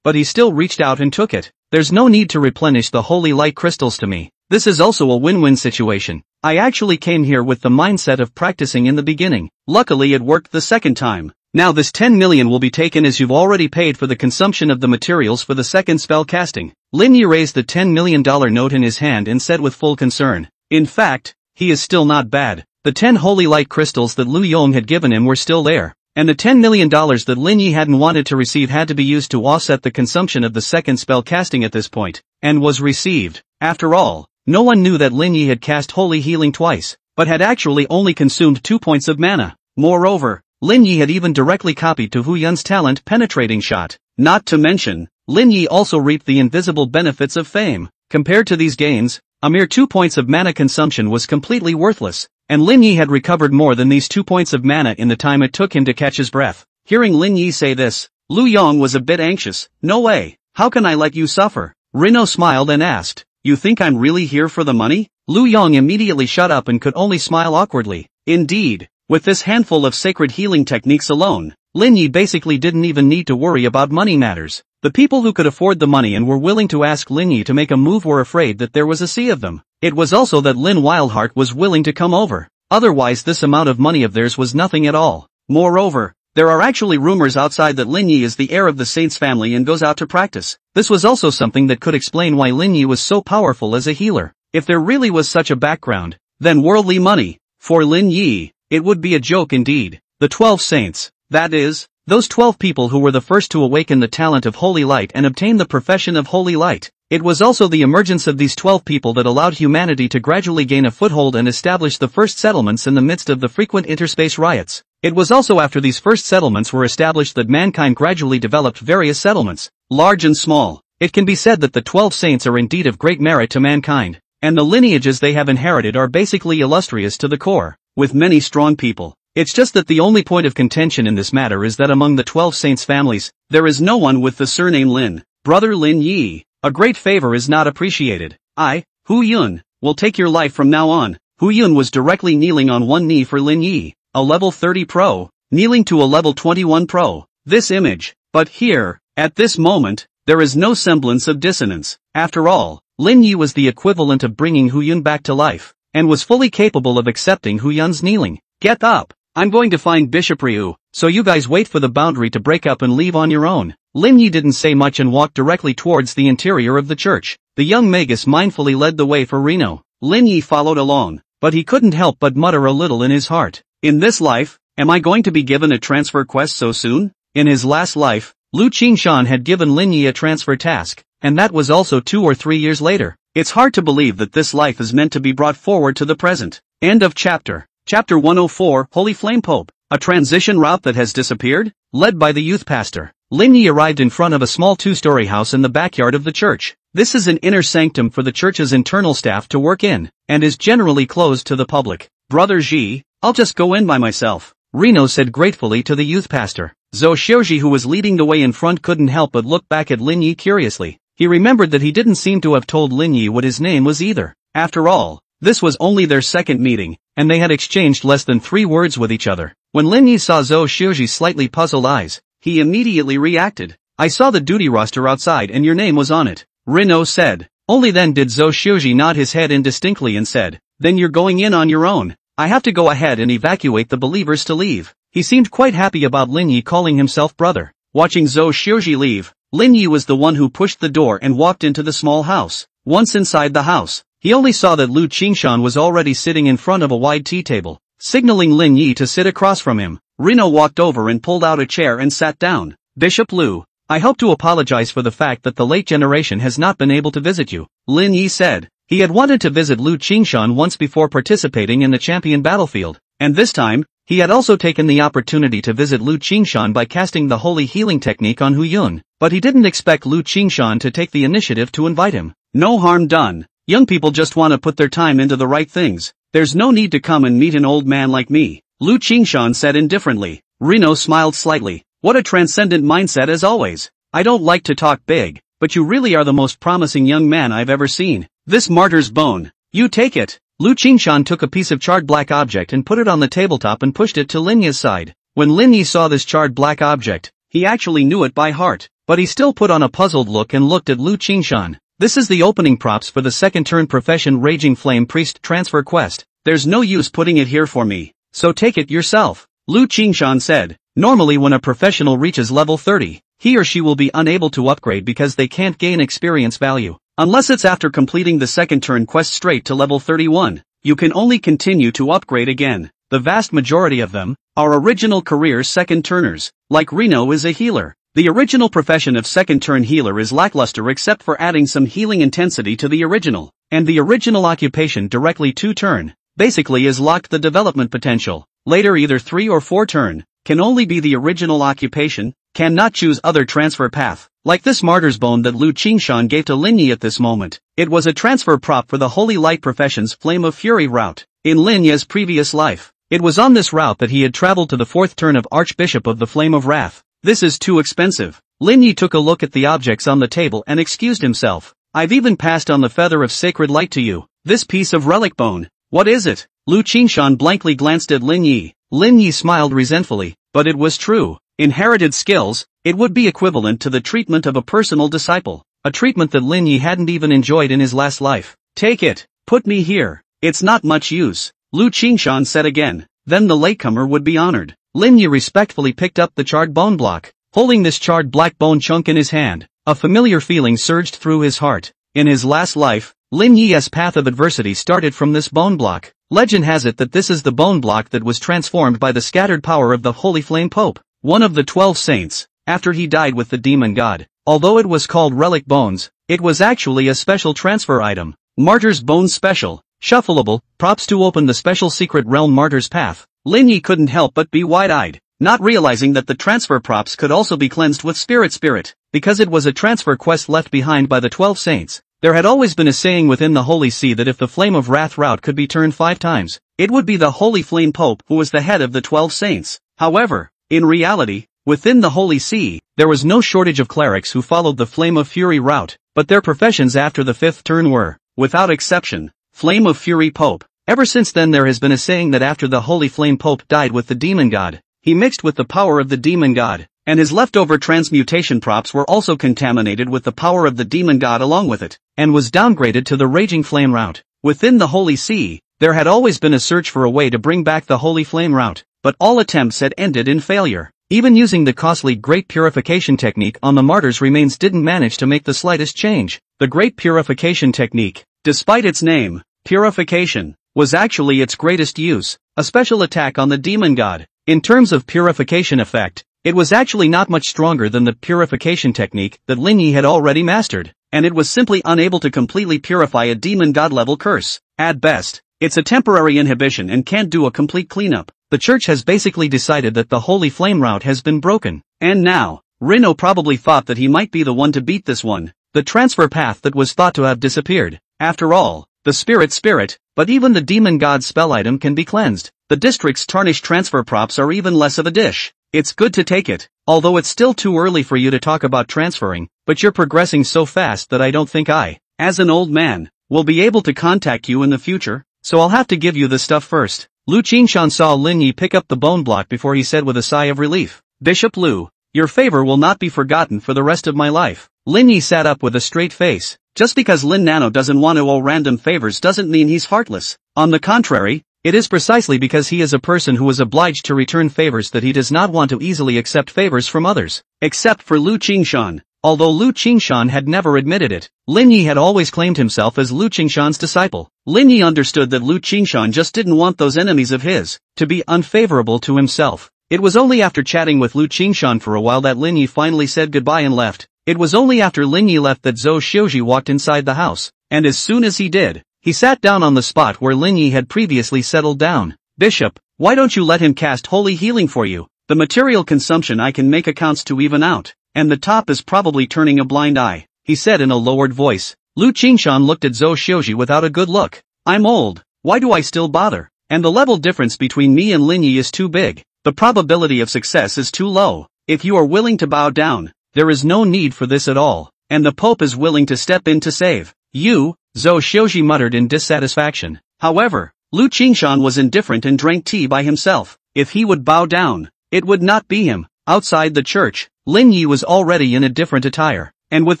but he still reached out and took it. There's no need to replenish the holy light crystals to me. This is also a win-win situation. I actually came here with the mindset of practicing in the beginning. Luckily it worked the second time. Now this 10 million will be taken as you've already paid for the consumption of the materials for the second spell casting. Lin Yi raised the $10 million note in his hand and said with full concern. In fact, he is still not bad. The 10 holy light crystals that Lu Yong had given him were still there. And the $10 million that Lin Yi hadn't wanted to receive had to be used to offset the consumption of the second spell casting at this point, and was received. After all, no one knew that Lin Yi had cast Holy Healing twice, but had actually only consumed 2 points of mana. Moreover, Lin Yi had even directly copied to Hu Yun's talent Penetrating Shot. Not to mention, Lin Yi also reaped the invisible benefits of fame. Compared to these gains, a mere 2 points of mana consumption was completely worthless, and Lin Yi had recovered more than these 2 points of mana in the time it took him to catch his breath. Hearing Lin Yi say this, Lu Yong was a bit anxious. No way, how can I let you suffer? Rino smiled and asked, you think I'm really here for the money? Lu Yong immediately shut up and could only smile awkwardly. Indeed, with this handful of sacred healing techniques alone, Lin Yi basically didn't even need to worry about money matters. The people who could afford the money and were willing to ask Lin Yi to make a move were afraid that there was a sea of them. It was also that Lin Wildheart was willing to come over. Otherwise this amount of money of theirs was nothing at all. Moreover, there are actually rumors outside that Lin Yi is the heir of the Saints family and goes out to practice. This was also something that could explain why Lin Yi was so powerful as a healer. If there really was such a background, then worldly money, for Lin Yi, it would be a joke indeed. The 12 saints, that is, those 12 people who were the first to awaken the talent of Holy Light and obtain the profession of Holy Light. It was also the emergence of these 12 people that allowed humanity to gradually gain a foothold and establish the first settlements in the midst of the frequent interspace riots. It was also after these first settlements were established that mankind gradually developed various settlements, large and small. It can be said that the 12 saints are indeed of great merit to mankind, and the lineages they have inherited are basically illustrious to the core, with many strong people. It's just that the only point of contention in this matter is that among the 12 saints' families, there is no one with the surname Lin. Brother Lin Yi, a great favor is not appreciated. I, Hu Yun, will take your life from now on. Hu Yun was directly kneeling on one knee for Lin Yi, a level 30 pro, kneeling to a level 21 pro. This image, but here, at this moment, there is no semblance of dissonance. After all, Lin Yi was the equivalent of bringing Hu Yun back to life, and was fully capable of accepting Hu Yun's kneeling. Get up! I'm going to find Bishop Ryu, so you guys wait for the boundary to break up and leave on your own. Lin Yi didn't say much and walked directly towards the interior of the church. The young magus mindfully led the way for Reno. Lin Yi followed along, but he couldn't help but mutter a little in his heart. In this life, am I going to be given a transfer quest so soon? In his last life, Lu Qingshan had given Lin Yi a transfer task, and that was also 2 or 3 years later. It's hard to believe that this life is meant to be brought forward to the present. End of chapter. Chapter 104, Holy Flame Pope, a transition route that has disappeared? Led by the youth pastor, Lin Yi arrived in front of a small 2-story house in the backyard of the church. This is an inner sanctum for the church's internal staff to work in, and is generally closed to the public. Brother Ji, I'll just go in by myself, Reno said gratefully to the youth pastor. Zhou Xiuji, who was leading the way in front, couldn't help but look back at Lin Yi curiously. He remembered that he didn't seem to have told Lin Yi what his name was either. After all, this was only their second meeting, and they had exchanged less than 3 words with each other. When Lin Yi saw Zhou Xiuji's slightly puzzled eyes, he immediately reacted. I saw the duty roster outside and your name was on it, Reno said. Only then did Zhou Xiuji nod his head indistinctly and said, then you're going in on your own. I have to go ahead and evacuate the believers to leave. He seemed quite happy about Lin Yi calling himself brother. Watching Zhou Xiuji leave, Lin Yi was the one who pushed the door and walked into the small house. Once inside the house, he only saw that Lu Qingshan was already sitting in front of a wide tea table, signaling Lin Yi to sit across from him. Reno walked over and pulled out a chair and sat down. Bishop Lu, I hope to apologize for the fact that the late generation has not been able to visit you, Lin Yi said. He had wanted to visit Lu Qingshan once before participating in the champion battlefield, and this time, he had also taken the opportunity to visit Lu Qingshan by casting the holy healing technique on Hu Yun, but he didn't expect Lu Qingshan to take the initiative to invite him. No harm done. Young people just want to put their time into the right things. There's no need to come and meet an old man like me, Lu Qingshan said indifferently. Reno smiled slightly. What a transcendent mindset as always. I don't like to talk big, but you really are the most promising young man I've ever seen. This martyr's bone. You take it. Lu Qingshan took a piece of charred black object and put it on the tabletop and pushed it to Lin Yi's side. When Lin Yi saw this charred black object, he actually knew it by heart, but he still put on a puzzled look and looked at Lu Qingshan. This is the opening props for the second turn profession Raging Flame Priest transfer quest. There's no use putting it here for me, so take it yourself, Lu Qingshan said. Normally when a professional reaches level 30, he or she will be unable to upgrade because they can't gain experience value. Unless it's after completing the second turn quest straight to level 31, you can only continue to upgrade again. The vast majority of them are original career second turners, like Reno is a healer. The original profession of second turn healer is lackluster except for adding some healing intensity to the original, and the original occupation directly 2 turn, basically is locked the development potential. Later either 3 or 4 turn, can only be the original occupation, cannot choose other transfer path. Like this martyr's bone that Lu Qingshan gave to Lin Yi at this moment. It was a transfer prop for the Holy Light Profession's Flame of Fury route. In Lin Yi's previous life, it was on this route that he had traveled to the 4th turn of Archbishop of the Flame of Wrath. This is too expensive. Lin Yi took a look at the objects on the table and excused himself. I've even passed on the feather of sacred light to you. This piece of relic bone. What is it? Lu Qingshan blankly glanced at Lin Yi. Lin Yi smiled resentfully, but it was true. Inherited skills, it would be equivalent to the treatment of a personal disciple, a treatment that Lin Yi hadn't even enjoyed in his last life. Take it, put me here, it's not much use, Lu Qingshan said again, then the latecomer would be honored. Lin Yi respectfully picked up the charred bone block, holding this charred black bone chunk in his hand, a familiar feeling surged through his heart. In his last life, Lin Yi's path of adversity started from this bone block. Legend has it that this is the bone block that was transformed by the scattered power of the Holy Flame Pope, one of the 12 saints, after he died with the demon god. Although it was called Relic Bones, it was actually a special transfer item. Martyr's Bone Special, shuffleable, props to open the special secret realm Martyr's Path. Lin Yi couldn't help but be wide-eyed, not realizing that the transfer props could also be cleansed with Spirit. Because it was a transfer quest left behind by the 12 saints, there had always been a saying within the Holy See that if the Flame of Wrath route could be turned 5 times, it would be the Holy Flame Pope who was the head of the 12 saints. However, in reality, within the Holy See, there was no shortage of clerics who followed the Flame of Fury route, but their professions after the 5th turn were, without exception, Flame of Fury Pope. Ever since then there has been a saying that after the Holy Flame Pope died with the demon god, he mixed with the power of the demon god, and his leftover transmutation props were also contaminated with the power of the demon god along with it, and was downgraded to the Raging Flame route. Within the Holy See, there had always been a search for a way to bring back the Holy Flame route, but all attempts had ended in failure. Even using the costly Great Purification Technique on the martyrs remains didn't manage to make the slightest change. The Great Purification Technique, despite its name, Purification, was actually its greatest use, a special attack on the demon god. In terms of purification effect, it was actually not much stronger than the Purification Technique that Lin Yi had already mastered, and it was simply unable to completely purify a demon god level curse. At best, it's a temporary inhibition and can't do a complete cleanup. The church has basically decided that the Holy Flame route has been broken. And now, Reno probably thought that he might be the one to beat this one, the transfer path that was thought to have disappeared. After all, the spirit, but even the demon god spell item can be cleansed. The district's tarnished transfer props are even less of a dish. It's good to take it, although it's still too early for you to talk about transferring, but you're progressing so fast that I don't think I, as an old man, will be able to contact you in the future, so I'll have to give you the stuff first. Lu Qingshan saw Lin Yi pick up the bone block before he said with a sigh of relief, Bishop Lu, your favor will not be forgotten for the rest of my life. Lin Yi sat up with a straight face. Just because Lin Nano doesn't want to owe random favors doesn't mean he's heartless. On the contrary, it is precisely because he is a person who is obliged to return favors that he does not want to easily accept favors from others. Except for Lu Qingshan. Although Lu Qingshan had never admitted it, Lin Yi had always claimed himself as Lu Qingshan's disciple. Lin Yi understood that Lu Qingshan just didn't want those enemies of his to be unfavorable to himself. It was only after chatting with Lu Qingshan for a while that Lin Yi finally said goodbye and left. It was only after Lin Yi left that Zhou Xiuji walked inside the house, and as soon as he did, he sat down on the spot where Lin Yi had previously settled down. Bishop, why don't you let him cast holy healing for you? The material consumption I can make accounts to even out, and the top is probably turning a blind eye, he said in a lowered voice. Lu Qingshan looked at Zhou Xiuji without a good look. I'm old, why do I still bother? And the level difference between me and Lin Yi is too big. The probability of success is too low. If you are willing to bow down, there is no need for this at all, and the Pope is willing to step in to save you, Zhou Xiuji muttered in dissatisfaction. However, Lu Qingshan was indifferent and drank tea by himself. If he would bow down, it would not be him. Outside the church, Lin Yi was already in a different attire, and with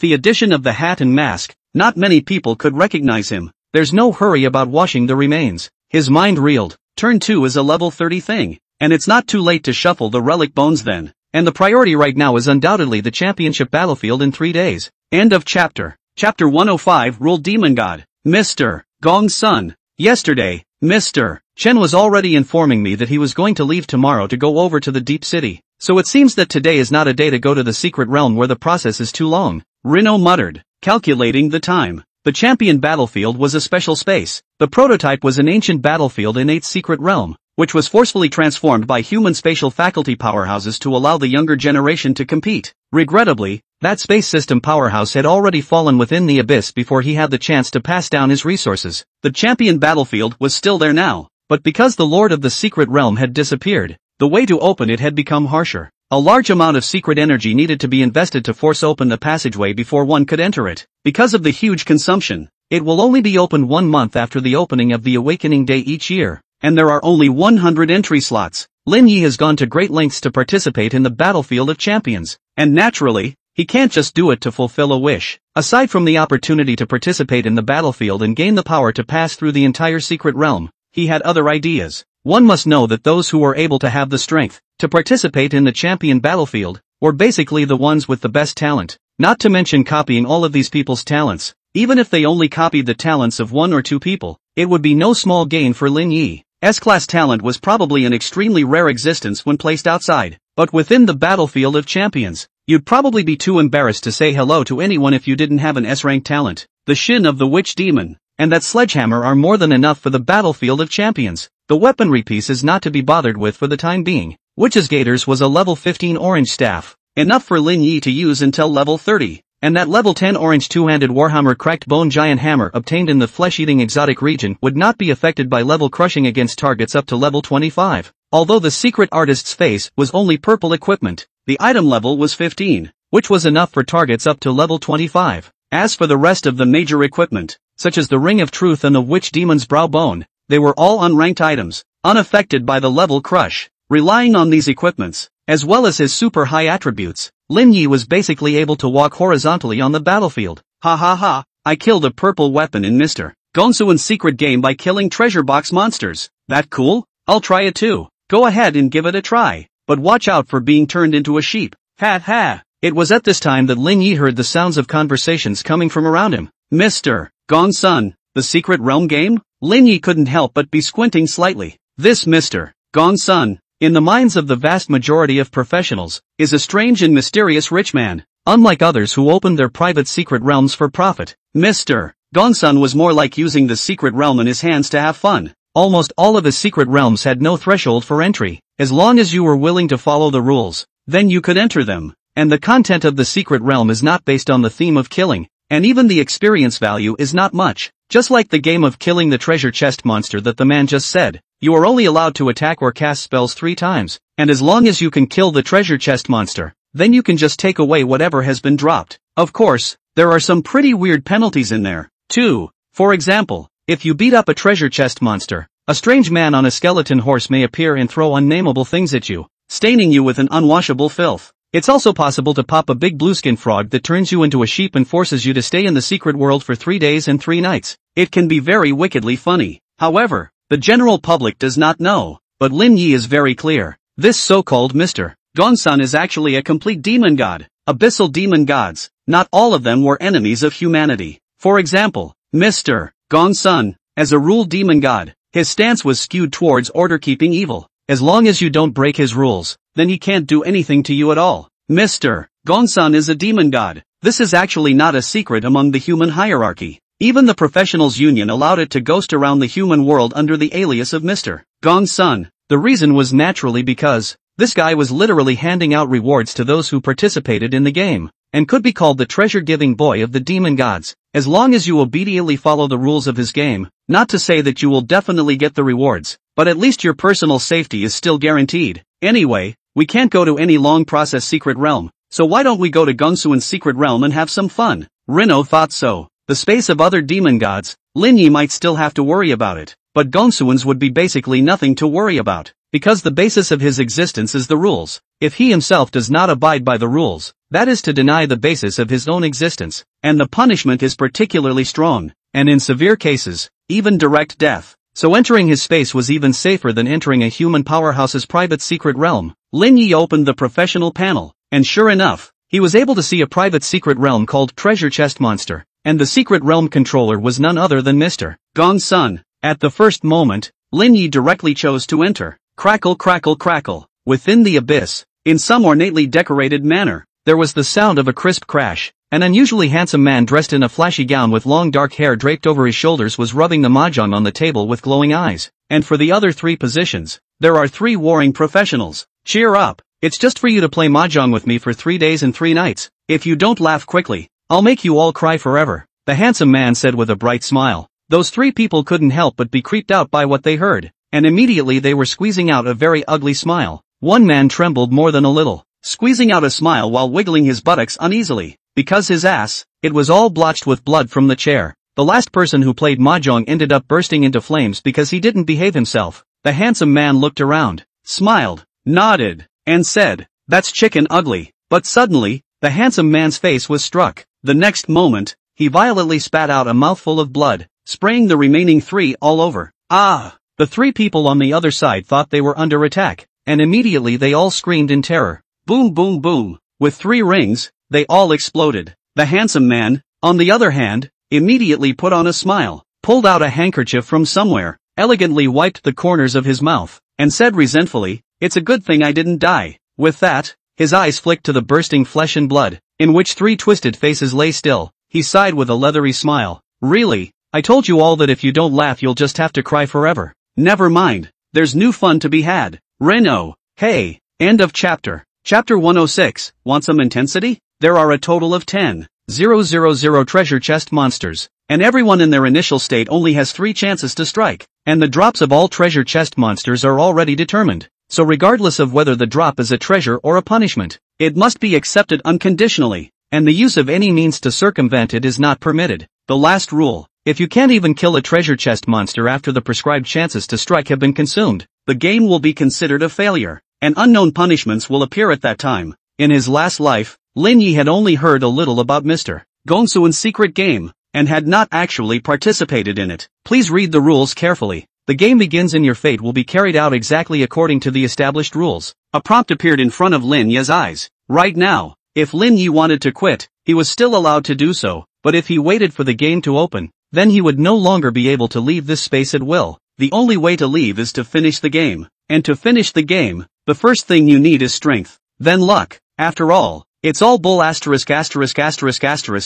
the addition of the hat and mask, not many people could recognize him. There's no hurry about washing the remains. His mind reeled. Turn 2 is a level 30 thing, and it's not too late to shuffle the relic bones then. And the priority right now is undoubtedly the championship battlefield in 3 days. End of chapter. Chapter 105 Rule Demon God. Mr. Gong's son. Yesterday, Mr. Chen was already informing me that he was going to leave tomorrow to go over to the Deep City. So it seems that today is not a day to go to the secret realm where the process is too long. Rino muttered, calculating the time. The champion battlefield was a special space. The prototype was an ancient battlefield in 8th secret realm, which was forcefully transformed by human spatial faculty powerhouses to allow the younger generation to compete. Regrettably, that space system powerhouse had already fallen within the abyss before he had the chance to pass down his resources. The champion battlefield was still there now, but because the Lord of the Secret Realm had disappeared, the way to open it had become harsher. A large amount of secret energy needed to be invested to force open the passageway before one could enter it. Because of the huge consumption, it will only be opened 1 month after the opening of the Awakening Day each year, and there are only 100 entry slots. Lin Yi has gone to great lengths to participate in the battlefield of champions, and naturally, he can't just do it to fulfill a wish. Aside from the opportunity to participate in the battlefield and gain the power to pass through the entire secret realm, he had other ideas. One must know that those who were able to have the strength to participate in the champion battlefield were basically the ones with the best talent, not to mention copying all of these people's talents. Even if they only copied the talents of 1 or 2 people, it would be no small gain for Lin Yi. S-class talent was probably an extremely rare existence when placed outside, but within the battlefield of champions, you'd probably be too embarrassed to say hello to anyone if you didn't have an S-rank talent. The Shin of the Witch Demon and that sledgehammer are more than enough for the battlefield of champions. The weaponry piece is not to be bothered with for the time being. Witch's Gaiters was a level 15 orange staff, enough for Lin Yi to use until level 30, and that level 10 orange two-handed Warhammer Cracked Bone Giant Hammer obtained in the flesh-eating exotic region would not be affected by level crushing against targets up to level 25. Although the secret artist's face was only purple equipment, the item level was 15, which was enough for targets up to level 25. As for the rest of the major equipment, such as the Ring of Truth and the Witch Demon's Brow Bone, they were all unranked items, unaffected by the level crush. Relying on these equipments, as well as his super high attributes, Lin Yi was basically able to walk horizontally on the battlefield. Ha ha ha, I killed a purple weapon in Mr. Gongsuan's secret game by killing treasure box monsters. That cool? I'll try it too. Go ahead and give it a try, but watch out for being turned into a sheep. Ha ha. It was at this time that Lin Yi heard the sounds of conversations coming from around him. Mr. Gongsun, the secret realm game? Lin Yi couldn't help but be squinting slightly. This Mr. Gongsun, in the minds of the vast majority of professionals, is a strange and mysterious rich man. Unlike others who opened their private secret realms for profit, Mr. Gongsun was more like using the secret realm in his hands to have fun. Almost all of his secret realms had no threshold for entry. As long as you were willing to follow the rules, then you could enter them. And the content of the secret realm is not based on the theme of killing, and even the experience value is not much. Just like the game of killing the treasure chest monster that the man just said, you are only allowed to attack or cast spells 3 times, and as long as you can kill the treasure chest monster, then you can just take away whatever has been dropped. Of course, there are some pretty weird penalties in there, too. For example, if you beat up a treasure chest monster, a strange man on a skeleton horse may appear and throw unnameable things at you, staining you with an unwashable filth. It's also possible to pop a big blueskin frog that turns you into a sheep and forces you to stay in the secret world for 3 days and 3 nights. It can be very wickedly funny. However, the general public does not know, but Lin Yi is very clear. This so-called Mr. Gongsun is actually a complete demon god. Abyssal demon gods, not all of them were enemies of humanity. For example, Mr. Gongsun, as a rule demon god, his stance was skewed towards order-keeping evil. As long as you don't break his rules, then he can't do anything to you at all. Mr. Gongsun is a demon god. This is actually not a secret among the human hierarchy. Even the professionals union allowed it to ghost around the human world under the alias of Mr. Gongsun. The reason was naturally because this guy was literally handing out rewards to those who participated in the game, and could be called the treasure-giving boy of the demon gods, as long as you obediently follow the rules of his game. Not to say that you will definitely get the rewards, but at least your personal safety is still guaranteed. Anyway, we can't go to any long process secret realm, so why don't we go to Gongsuan's secret realm and have some fun? Rino thought so. The space of other demon gods, Lin Yi might still have to worry about it, but Gongsuan's would be basically nothing to worry about, because the basis of his existence is the rules. If he himself does not abide by the rules, that is to deny the basis of his own existence, and the punishment is particularly strong, and in severe cases, even direct death. so entering his space was even safer than entering a human powerhouse's private secret realm. Lin Yi opened the professional panel, and sure enough, he was able to see a private secret realm called Treasure Chest Monster, and the secret realm controller was none other than Mr. Gong Sun. At the first moment, Lin Yi directly chose to enter. Crackle crackle crackle. Within the abyss, in some ornately decorated manner, there was the sound of a crisp crash. An unusually handsome man dressed in a flashy gown with long dark hair draped over his shoulders was rubbing the mahjong on the table with glowing eyes. And for the other 3 positions, there are 3 warring professionals. Cheer up, it's just for you to play mahjong with me for 3 days and 3 nights. If you don't laugh quickly, I'll make you all cry forever, the handsome man said with a bright smile. Those 3 people couldn't help but be creeped out by what they heard, and immediately they were squeezing out a very ugly smile. One man trembled more than a little, squeezing out a smile while wiggling his buttocks uneasily. Because his ass, it was all blotched with blood from the chair. The last person who played mahjong ended up bursting into flames because he didn't behave himself. The handsome man looked around, smiled, nodded, and said, "That's chicken ugly." But suddenly, the handsome man's face was struck. The next moment, he violently spat out a mouthful of blood, spraying the remaining 3 all over. Ah! The 3 people on the other side thought they were under attack, and immediately they all screamed in terror. Boom boom boom. With 3 rings, they all exploded. The handsome man, on the other hand, immediately put on a smile, pulled out a handkerchief from somewhere, elegantly wiped the corners of his mouth, and said resentfully, "It's a good thing I didn't die." With that, his eyes flicked to the bursting flesh and blood, in which 3 twisted faces lay still. He sighed with a leathery smile. "Really? I told you all that if you don't laugh you'll just have to cry forever. Never mind, there's new fun to be had. Reno, hey." End of chapter. Chapter 106, want some intensity? There are a total of 10,000 treasure chest monsters, and everyone in their initial state only has 3 chances to strike, and the drops of all treasure chest monsters are already determined, so regardless of whether the drop is a treasure or a punishment, it must be accepted unconditionally, and the use of any means to circumvent it is not permitted. The last rule: if you can't even kill a treasure chest monster after the prescribed chances to strike have been consumed, the game will be considered a failure, and unknown punishments will appear at that time. In his last life, Lin Yi had only heard a little about Mr. Gong Sun's secret game, and had not actually participated in it. Please read the rules carefully. The game begins and your fate will be carried out exactly according to the established rules. A prompt appeared in front of Lin Yi's eyes. Right now, if Lin Yi wanted to quit, he was still allowed to do so, but if he waited for the game to open, then he would no longer be able to leave this space at will. The only way to leave is to finish the game, and to finish the game, the first thing you need is strength, then luck. After all, it's all bull *****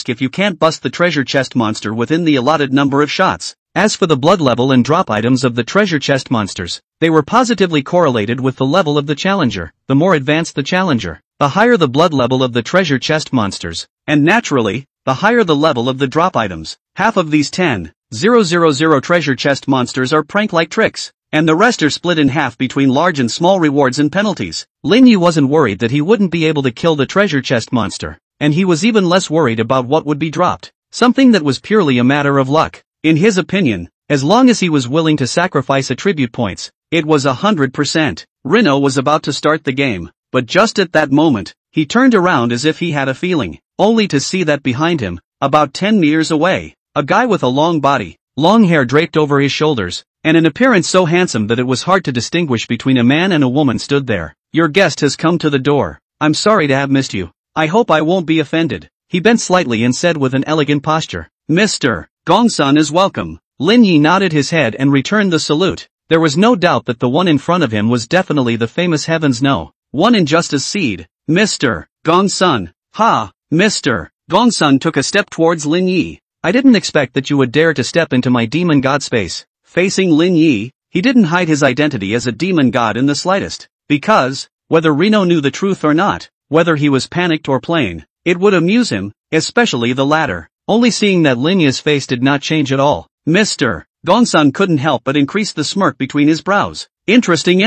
if you can't bust the treasure chest monster within the allotted number of shots. As for the blood level and drop items of the treasure chest monsters, they were positively correlated with the level of the challenger. The more advanced the challenger, the higher the blood level of the treasure chest monsters, and naturally, the higher the level of the drop items. Half of these 10,000 treasure chest monsters are prank-like tricks, and the rest are split in half between large and small rewards and penalties. Lin Yi wasn't worried that he wouldn't be able to kill the treasure chest monster, and he was even less worried about what would be dropped, something that was purely a matter of luck. In his opinion, as long as he was willing to sacrifice attribute points, it was 100%. Reno was about to start the game, but just at that moment, he turned around as if he had a feeling, only to see that behind him, about 10 meters away, a guy with a long body, long hair draped over his shoulders, and an appearance so handsome that it was hard to distinguish between a man and a woman stood there. "Your guest has come to the door. I'm sorry to have missed you. I hope I won't be offended." He bent slightly and said with an elegant posture, "Mr. Gong Sun is welcome." Lin Yi nodded his head and returned the salute. There was no doubt that the one in front of him was definitely the famous Heaven's No. One Injustice Seed. "Mr. Gong Sun." "Ha!" Mr. Gong Sun took a step towards Lin Yi. "I didn't expect that you would dare to step into my demon god space." Facing Lin Yi, he didn't hide his identity as a demon god in the slightest, because, whether Reno knew the truth or not, whether he was panicked or plain, it would amuse him, especially the latter. Only seeing that Lin Yi's face did not change at all, Mr. Gong Sun couldn't help but increase the smirk between his brows. Interesting.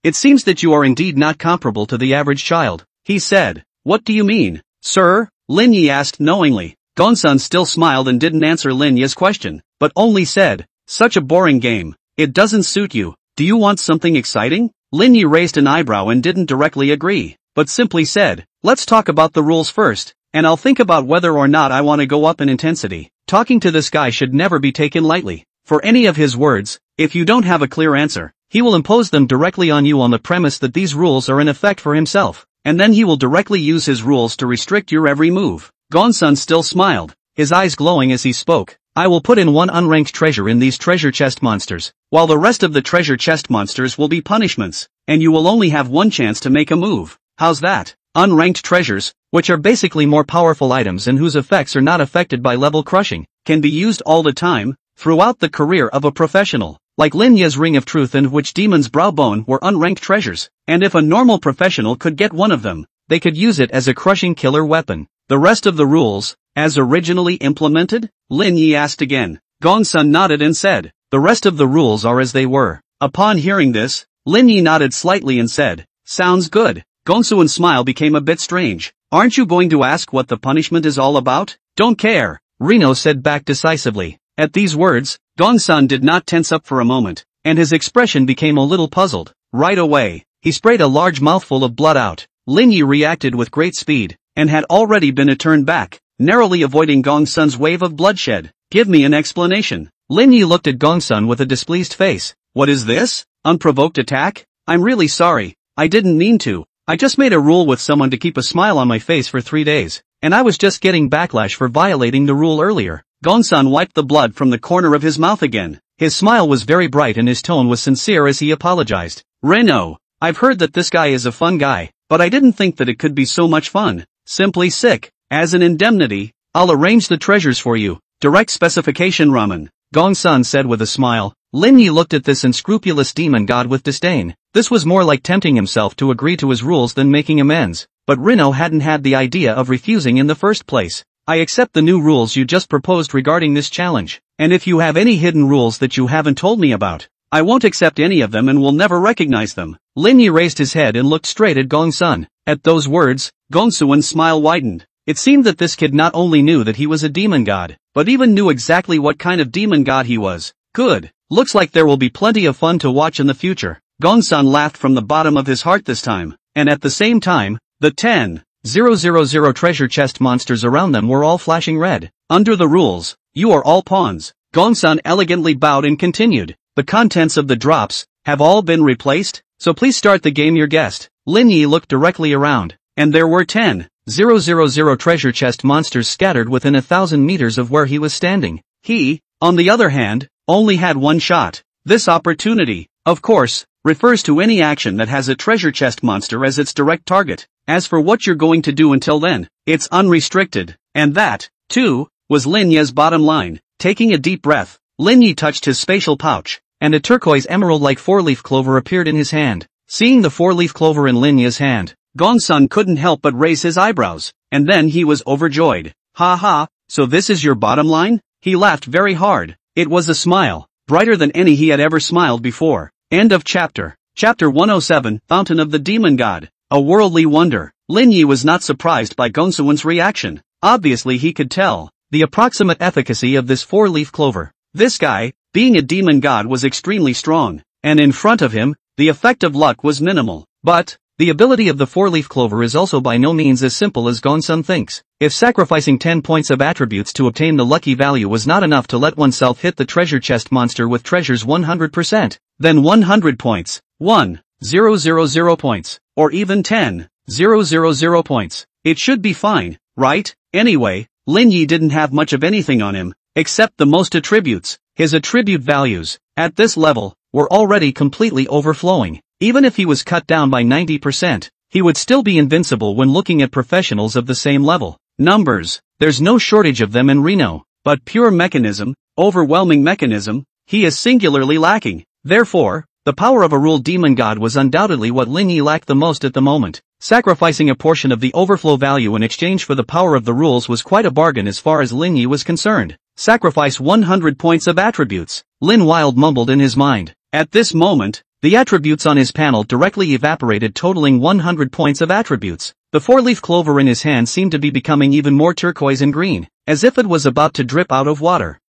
It seems that you are indeed not comparable to the average child," he said. "What do you mean, sir?" Lin Yi asked knowingly. Gong Sun still smiled and didn't answer Lin Yi's question, but only said, "Such a boring game. It doesn't suit you. Do you want something exciting?" Lin Yi raised an eyebrow and didn't directly agree, but simply said, "Let's talk about the rules first, and I'll think about whether or not I want to go up in intensity." Talking to this guy should never be taken lightly. For any of his words, If you don't have a clear answer, he will impose them directly on you on the premise that these rules are in effect for himself, and then he will directly use his rules to restrict your every move. Gonsun still smiled, his eyes glowing as he spoke. I will put in one unranked treasure in these treasure chest monsters, while the rest of the treasure chest monsters will be punishments, and you will only have one chance to make a move. How's that? Unranked treasures, which are basically more powerful items and whose effects are not affected by level crushing, can be used all the time, throughout the career of a professional, like Lin Ye's Ring of Truth and Witch Demon's Brow Bone were unranked treasures, and if a normal professional could get one of them, they could use it as a crushing killer weapon. The rest of the rules, as originally implemented? Lin Yi asked again. Gongsun nodded and said, the rest of the rules are as they were. Upon hearing this, Lin Yi nodded slightly and said, sounds good. Gongsun's smile became a bit strange. Aren't you going to ask what the punishment is all about? Don't care, Reno said back decisively. At these words, Gongsun did not tense up for a moment, and his expression became a little puzzled. Right away, he sprayed a large mouthful of blood out. Lin Yi reacted with great speed, and had already been turned back, narrowly avoiding Gongsun's wave of bloodshed. Give me an explanation. Lin Yi looked at Gongsun with a displeased face. What is this? Unprovoked attack? I'm really sorry, I didn't mean to. I just made a rule with someone to keep a smile on my face for 3 days, and I was just getting backlash for violating the rule earlier. Gongsun wiped the blood from the corner of his mouth again. His smile was very bright and his tone was sincere as he apologized. Reno, I've heard that this guy is a fun guy, but I didn't think that it could be so much fun. Simply sick. As an indemnity, I'll arrange the treasures for you. Direct specification ramen. Gongsun said with a smile. Lin Yi looked at this unscrupulous demon god with disdain. This was more like tempting himself to agree to his rules than making amends. But Reno hadn't had the idea of refusing in the first place. I accept the new rules you just proposed regarding this challenge, and if you have any hidden rules that you haven't told me about, I won't accept any of them and will never recognize them. Lin Yi raised his head and looked straight at Gongsun. At those words, Gongsun's smile widened. It seemed that this kid not only knew that he was a demon god, but even knew exactly what kind of demon god he was. Good. Looks like there will be plenty of fun to watch in the future. Gongsun laughed from the bottom of his heart this time, and at the same time, the 10,000 treasure chest monsters around them were all flashing red. Under the rules, you are all pawns. Gongsun elegantly bowed and continued. The contents of the drops have all been replaced, so please start the game, your guest. Lin Yi looked directly around, and there were 10,000 treasure chest monsters scattered within 1,000 meters of where he was standing. He, on the other hand, only had one shot. This opportunity, of course, refers to any action that has a treasure chest monster as its direct target. As for what you're going to do until then, it's unrestricted. And that, too, was Lin Yi's bottom line. Taking a deep breath, Lin Yi touched his spatial pouch, and a turquoise emerald-like four-leaf clover appeared in his hand. Seeing the four-leaf clover in Lin Yi's hand, Gongsun couldn't help but raise his eyebrows, and then he was overjoyed. Ha ha, so this is your bottom line? He laughed very hard. It was a smile, brighter than any he had ever smiled before. End of chapter. Chapter 107, Fountain of the Demon God. A worldly wonder. Lin Yi was not surprised by Gongsun's reaction. Obviously he could tell the approximate efficacy of this four-leaf clover. This guy, being a demon god, was extremely strong, and in front of him, the effect of luck was minimal. But the ability of the four-leaf clover is also by no means as simple as Gongsun thinks. If sacrificing 10 points of attributes to obtain the lucky value was not enough to let oneself hit the treasure chest monster with treasures 100%, then 100 points, 1,000 points, or even 10,000 points. It should be fine, right? Anyway, Lin Yi didn't have much of anything on him, except the most attributes. His attribute values, at this level, were already completely overflowing. Even if he was cut down by 90%, he would still be invincible when looking at professionals of the same level. Numbers, there's no shortage of them in Reno, but pure mechanism, overwhelming mechanism, he is singularly lacking. Therefore, the power of a ruled demon god was undoubtedly what Lin Yi lacked the most at the moment. Sacrificing a portion of the overflow value in exchange for the power of the rules was quite a bargain as far as Lin Yi was concerned. Sacrifice 100 points of attributes, Lin Wild mumbled in his mind. At this moment, the attributes on his panel directly evaporated, totaling 100 points of attributes. The four-leaf clover in his hand seemed to be becoming even more turquoise and green, as if it was about to drip out of water.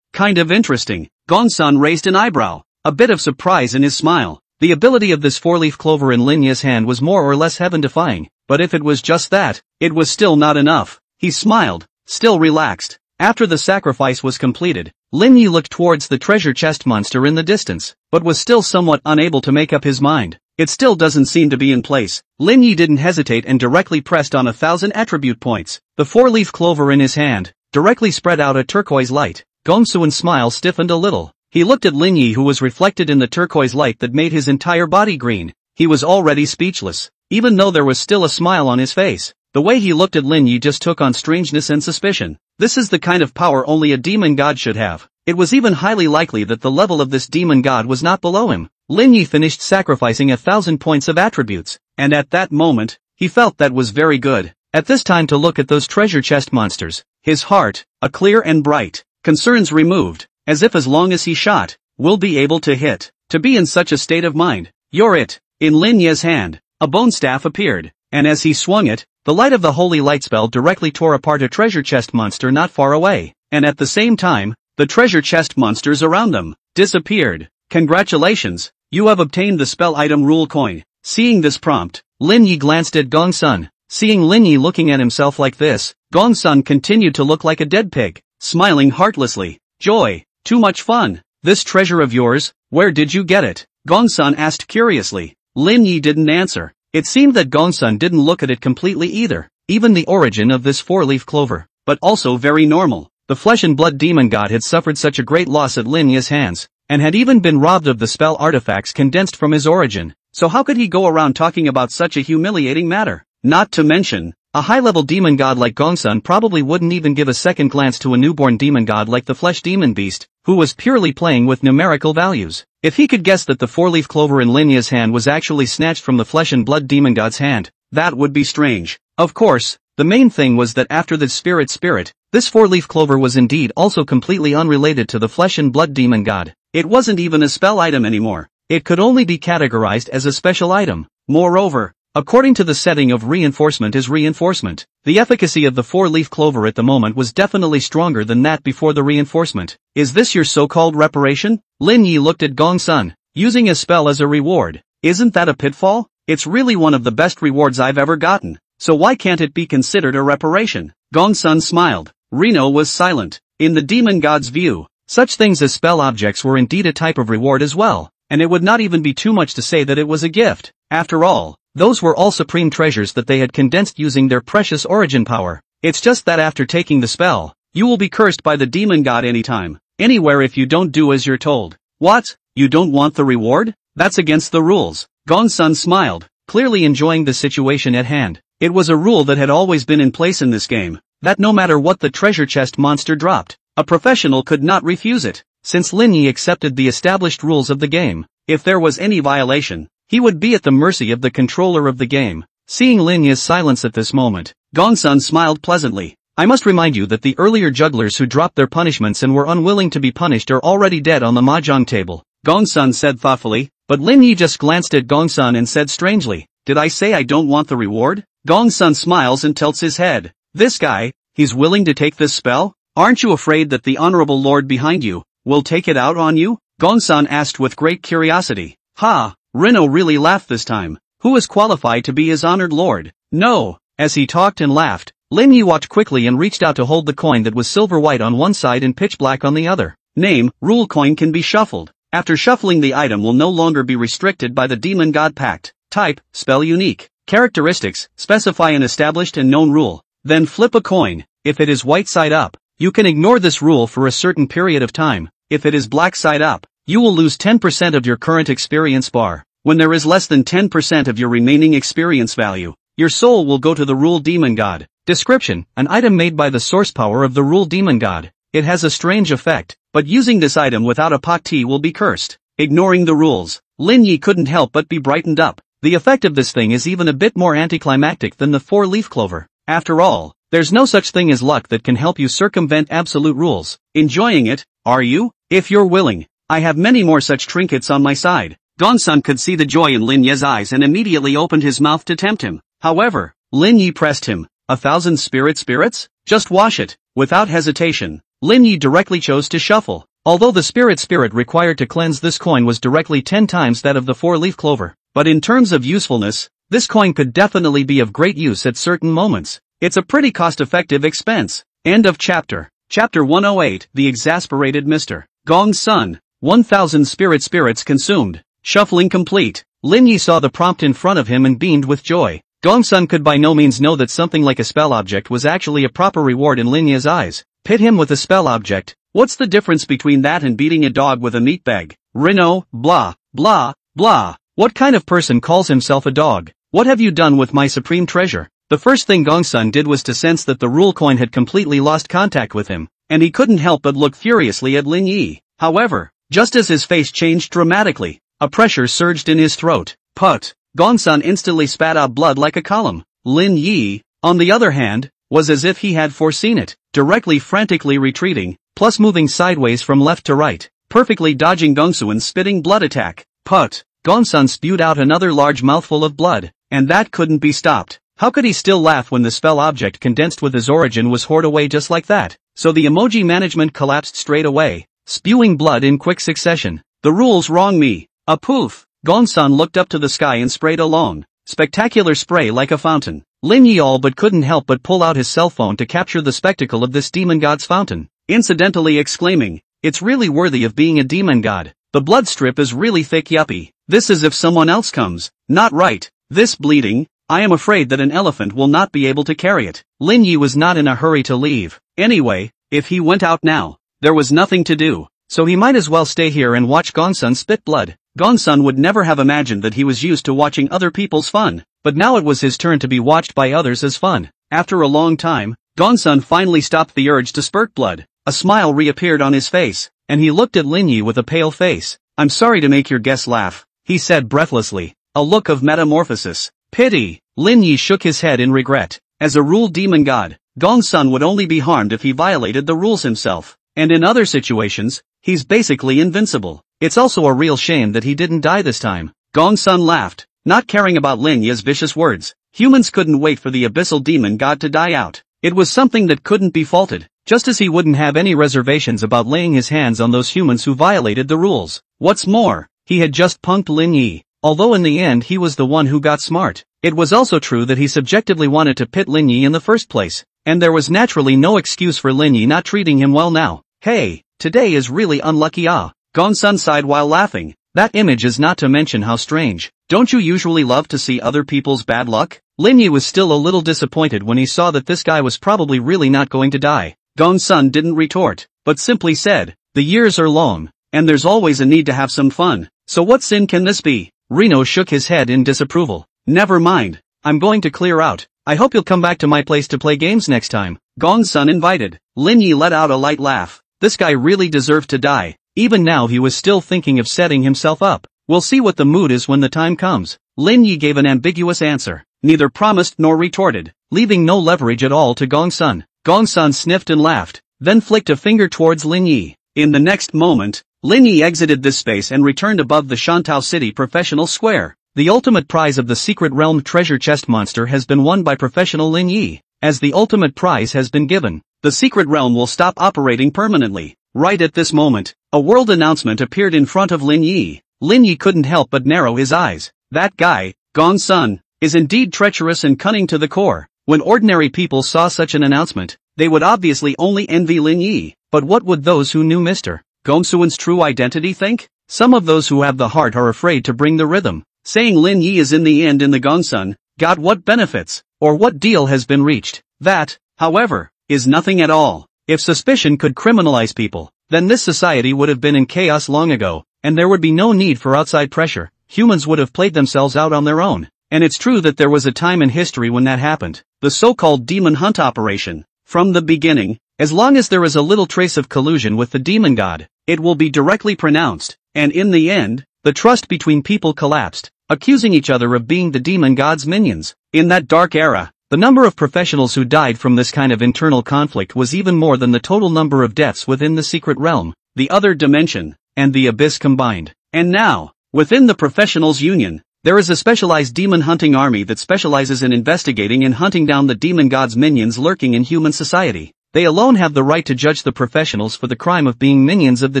Kind of interesting. Gongsun raised an eyebrow, a bit of surprise in his smile. The ability of this four-leaf clover in Lin Yi's hand was more or less heaven-defying, but if it was just that, it was still not enough. He smiled, still relaxed. After the sacrifice was completed, Lin Yi looked towards the treasure chest monster in the distance, but was still somewhat unable to make up his mind. It still doesn't seem to be in place. Lin Yi didn't hesitate and directly pressed on 1,000 attribute points. The 4-leaf clover in his hand directly spread out a turquoise light. Gongsu's smile stiffened a little. He looked at Lin Yi, who was reflected in the turquoise light that made his entire body green. He was already speechless, even though there was still a smile on his face. The way he looked at Lin Yi just took on strangeness and suspicion. This is the kind of power only a demon god should have. It was even highly likely that the level of this demon god was not below him. Lin Yi finished sacrificing 1,000 points of attributes, and at that moment, he felt that was very good. At this time to look at those treasure chest monsters, his heart, a clear and bright, concerns removed, as if as long as he shot, will be able to hit. To be in such a state of mind, you're it. In Lin Yi's hand, a bone staff appeared, and as he swung it, the light of the holy light spell directly tore apart a treasure chest monster not far away, and at the same time, the treasure chest monsters around them disappeared. Congratulations, you have obtained the spell item rule coin. Seeing this prompt, Lin Yi glanced at Gongsun. Seeing Lin Yi looking at himself like this, Gongsun continued to look like a dead pig, smiling heartlessly. Joy, too much fun. This treasure of yours, where did you get it? Gongsun asked curiously. Lin Yi didn't answer. It seemed that Gongsun didn't look at it completely either. Even the origin of this 4-leaf clover, but also very normal. The flesh and blood demon god had suffered such a great loss at Lin Yi's hands, and had even been robbed of the spell artifacts condensed from his origin. So how could he go around talking about such a humiliating matter? Not to mention, a high-level demon god like Gongsun probably wouldn't even give a second glance to a newborn demon god like the flesh demon beast, who was purely playing with numerical values. If he could guess that the 4-leaf clover in Lin Yi's hand was actually snatched from the flesh and blood demon god's hand, that would be strange. Of course, the main thing was that after the spirit, this 4-leaf clover was indeed also completely unrelated to the flesh and blood demon god. It wasn't even a spell item anymore. It could only be categorized as a special item. Moreover, according to the setting of reinforcement is reinforcement, the efficacy of the 4-leaf clover at the moment was definitely stronger than that before the reinforcement. Is this your so-called reparation? Lin Yi looked at Gongsun. Using a spell as a reward, isn't that a pitfall? It's really one of the best rewards I've ever gotten, so why can't it be considered a reparation? Gongsun smiled. Reno was silent. In the demon god's view, such things as spell objects were indeed a type of reward as well, and it would not even be too much to say that it was a gift. After all, those were all supreme treasures that they had condensed using their precious origin power. It's just that after taking the spell, you will be cursed by the demon god anytime, anywhere if you don't do as you're told. What? You don't want the reward? That's against the rules. Gongsun smiled, clearly enjoying the situation at hand. It was a rule that had always been in place in this game, that no matter what the treasure chest monster dropped, a professional could not refuse it. Since Lin Yi accepted the established rules of the game, if there was any violation, he would be at the mercy of the controller of the game. Seeing Lin Yi's silence at this moment, Gongsun smiled pleasantly. I must remind you that the earlier jugglers who dropped their punishments and were unwilling to be punished are already dead on the mahjong table. Gongsun said thoughtfully, but Lin Yi just glanced at Gongsun and said strangely, did I say I don't want the reward? Gongsun smiles and tilts his head. This guy, he's willing to take this spell? Aren't you afraid that the honorable lord behind you will take it out on you? Gongsun asked with great curiosity. Ha, Reno really laughed this time. Who is qualified to be his honored lord? No. As he talked and laughed, Lin Yi walked quickly and reached out to hold the coin that was silver white on one side and pitch black on the other. Name, rule coin can be shuffled. After shuffling, the item will no longer be restricted by the demon god pact. Type, spell unique. Characteristics, specify an established and known rule. Then flip a coin. If it is white side up, you can ignore this rule for a certain period of time. If it is black side up, you will lose 10% of your current experience bar. When there is less than 10% of your remaining experience value, your soul will go to the rule demon god. Description, an item made by the source power of the rule demon god. It has a strange effect, but using this item without a pakti will be cursed. Ignoring the rules, Lin Yi couldn't help but be brightened up. The effect of this thing is even a bit more anticlimactic than the 4-leaf clover. After all, there's no such thing as luck that can help you circumvent absolute rules. Enjoying it, are you? If you're willing, I have many more such trinkets on my side. Gongsun could see the joy in Lin Yi's eyes and immediately opened his mouth to tempt him. However, Lin Yi pressed him. 1,000 spirits? Just wash it. Without hesitation, Lin Yi directly chose to shuffle. Although the spirit required to cleanse this coin was directly 10 times that of the 4-leaf clover. But in terms of usefulness, this coin could definitely be of great use at certain moments. It's a pretty cost-effective expense. End of chapter. Chapter 108, The Exasperated Mr. Gong's Son. 1000 spirits consumed. Shuffling complete. Lin Yi saw the prompt in front of him and beamed with joy. Gong's Son could by no means know that something like a spell object was actually a proper reward in Lin Yi's eyes. Pit him with a spell object. What's the difference between that and beating a dog with a meat bag? Reno, blah, blah, blah. What kind of person calls himself a dog? What have you done with my supreme treasure? The first thing Gong's Son did was to sense that the rule coin had completely lost contact with him, and he couldn't help but look furiously at Lin Yi. However, just as his face changed dramatically, a pressure surged in his throat. Put. Gong's Son instantly spat out blood like a column. Lin Yi, on the other hand, was as if he had foreseen it, directly frantically retreating, plus moving sideways from left to right, perfectly dodging Gongsuan's spitting blood attack. Put. Gong's Son spewed out another large mouthful of blood, and that couldn't be stopped. How could he still laugh when the spell object condensed with his origin was hoard away just like that? So the emoji management collapsed straight away, spewing blood in quick succession. The rules wrong me. A poof. Gong's Son looked up to the sky and sprayed a long, spectacular spray like a fountain. Lin Yi all but couldn't help but pull out his cell phone to capture the spectacle of this demon god's fountain, incidentally exclaiming, "It's really worthy of being a demon god. The blood strip is really thick, yuppie. This is if someone else comes. Not right. This bleeding. I am afraid that an elephant will not be able to carry it." Lin Yi was not in a hurry to leave. Anyway, if he went out now, there was nothing to do, so he might as well stay here and watch Gong's Son spit blood. Gong's Son would never have imagined that he was used to watching other people's fun, but now it was his turn to be watched by others as fun. After a long time, Gong's Son finally stopped the urge to spurt blood. A smile reappeared on his face, and he looked at Lin Yi with a pale face. "I'm sorry to make your guests laugh," he said breathlessly, a look of metamorphosis. "Pity." Lin Yi shook his head in regret. As a rule demon god, Gong's Son would only be harmed if he violated the rules himself, and in other situations, he's basically invincible. It's also a real shame that he didn't die this time. Gong's Son laughed, not caring about Lin Yi's vicious words. Humans couldn't wait for the abyssal demon god to die out. It was something that couldn't be faulted, just as he wouldn't have any reservations about laying his hands on those humans who violated the rules. What's more, he had just punked Lin Yi, although in the end he was the one who got smart. It was also true that he subjectively wanted to pit Lin Yi in the first place, and there was naturally no excuse for Lin Yi not treating him well now. "Hey, today is really unlucky, ah." Gong's Son sighed while laughing. "That image is not to mention how strange. Don't you usually love to see other people's bad luck?" Lin Yi was still a little disappointed when he saw that this guy was probably really not going to die. Gong's Son didn't retort, but simply said, "The years are long, and there's always a need to have some fun. So what sin can this be?" Reno shook his head in disapproval. "Never mind, I'm going to clear out. I hope you'll come back to my place to play games next time." Gong's Son invited. Lin Yi let out a light laugh. This guy really deserved to die. Even now he was still thinking of setting himself up. "We'll see what the mood is when the time comes." Lin Yi gave an ambiguous answer, neither promised nor retorted, leaving no leverage at all to Gong's Son. Gong's Son sniffed and laughed, then flicked a finger towards Lin Yi. In the next moment, Lin Yi exited this space and returned above the Shantou City Professional Square. The ultimate prize of the Secret Realm treasure chest monster has been won by professional Lin Yi. As the ultimate prize has been given, the Secret Realm will stop operating permanently. Right at this moment, a world announcement appeared in front of Lin Yi. Lin Yi couldn't help but narrow his eyes. That guy, Gong's Son, is indeed treacherous and cunning to the core. When ordinary people saw such an announcement, they would obviously only envy Lin Yi. But what would those who knew Mr. Gongsuan's true identity think? Some of those who have the heart are afraid to bring the rhythm. Saying Lin Yi is in the end in the Gong's Son, got what benefits, or what deal has been reached? That, however, is nothing at all. If suspicion could criminalize people, then this society would have been in chaos long ago, and there would be no need for outside pressure. Humans would have played themselves out on their own. And it's true that there was a time in history when that happened, the so-called demon hunt operation. From the beginning, as long as there is a little trace of collusion with the demon god, it will be directly pronounced, and in the end, the trust between people collapsed, accusing each other of being the demon god's minions. In that dark era, the number of professionals who died from this kind of internal conflict was even more than the total number of deaths within the secret realm, the other dimension, and the abyss combined. And now, within the professionals union, there is a specialized demon hunting army that specializes in investigating and hunting down the demon god's minions lurking in human society. They alone have the right to judge the professionals for the crime of being minions of the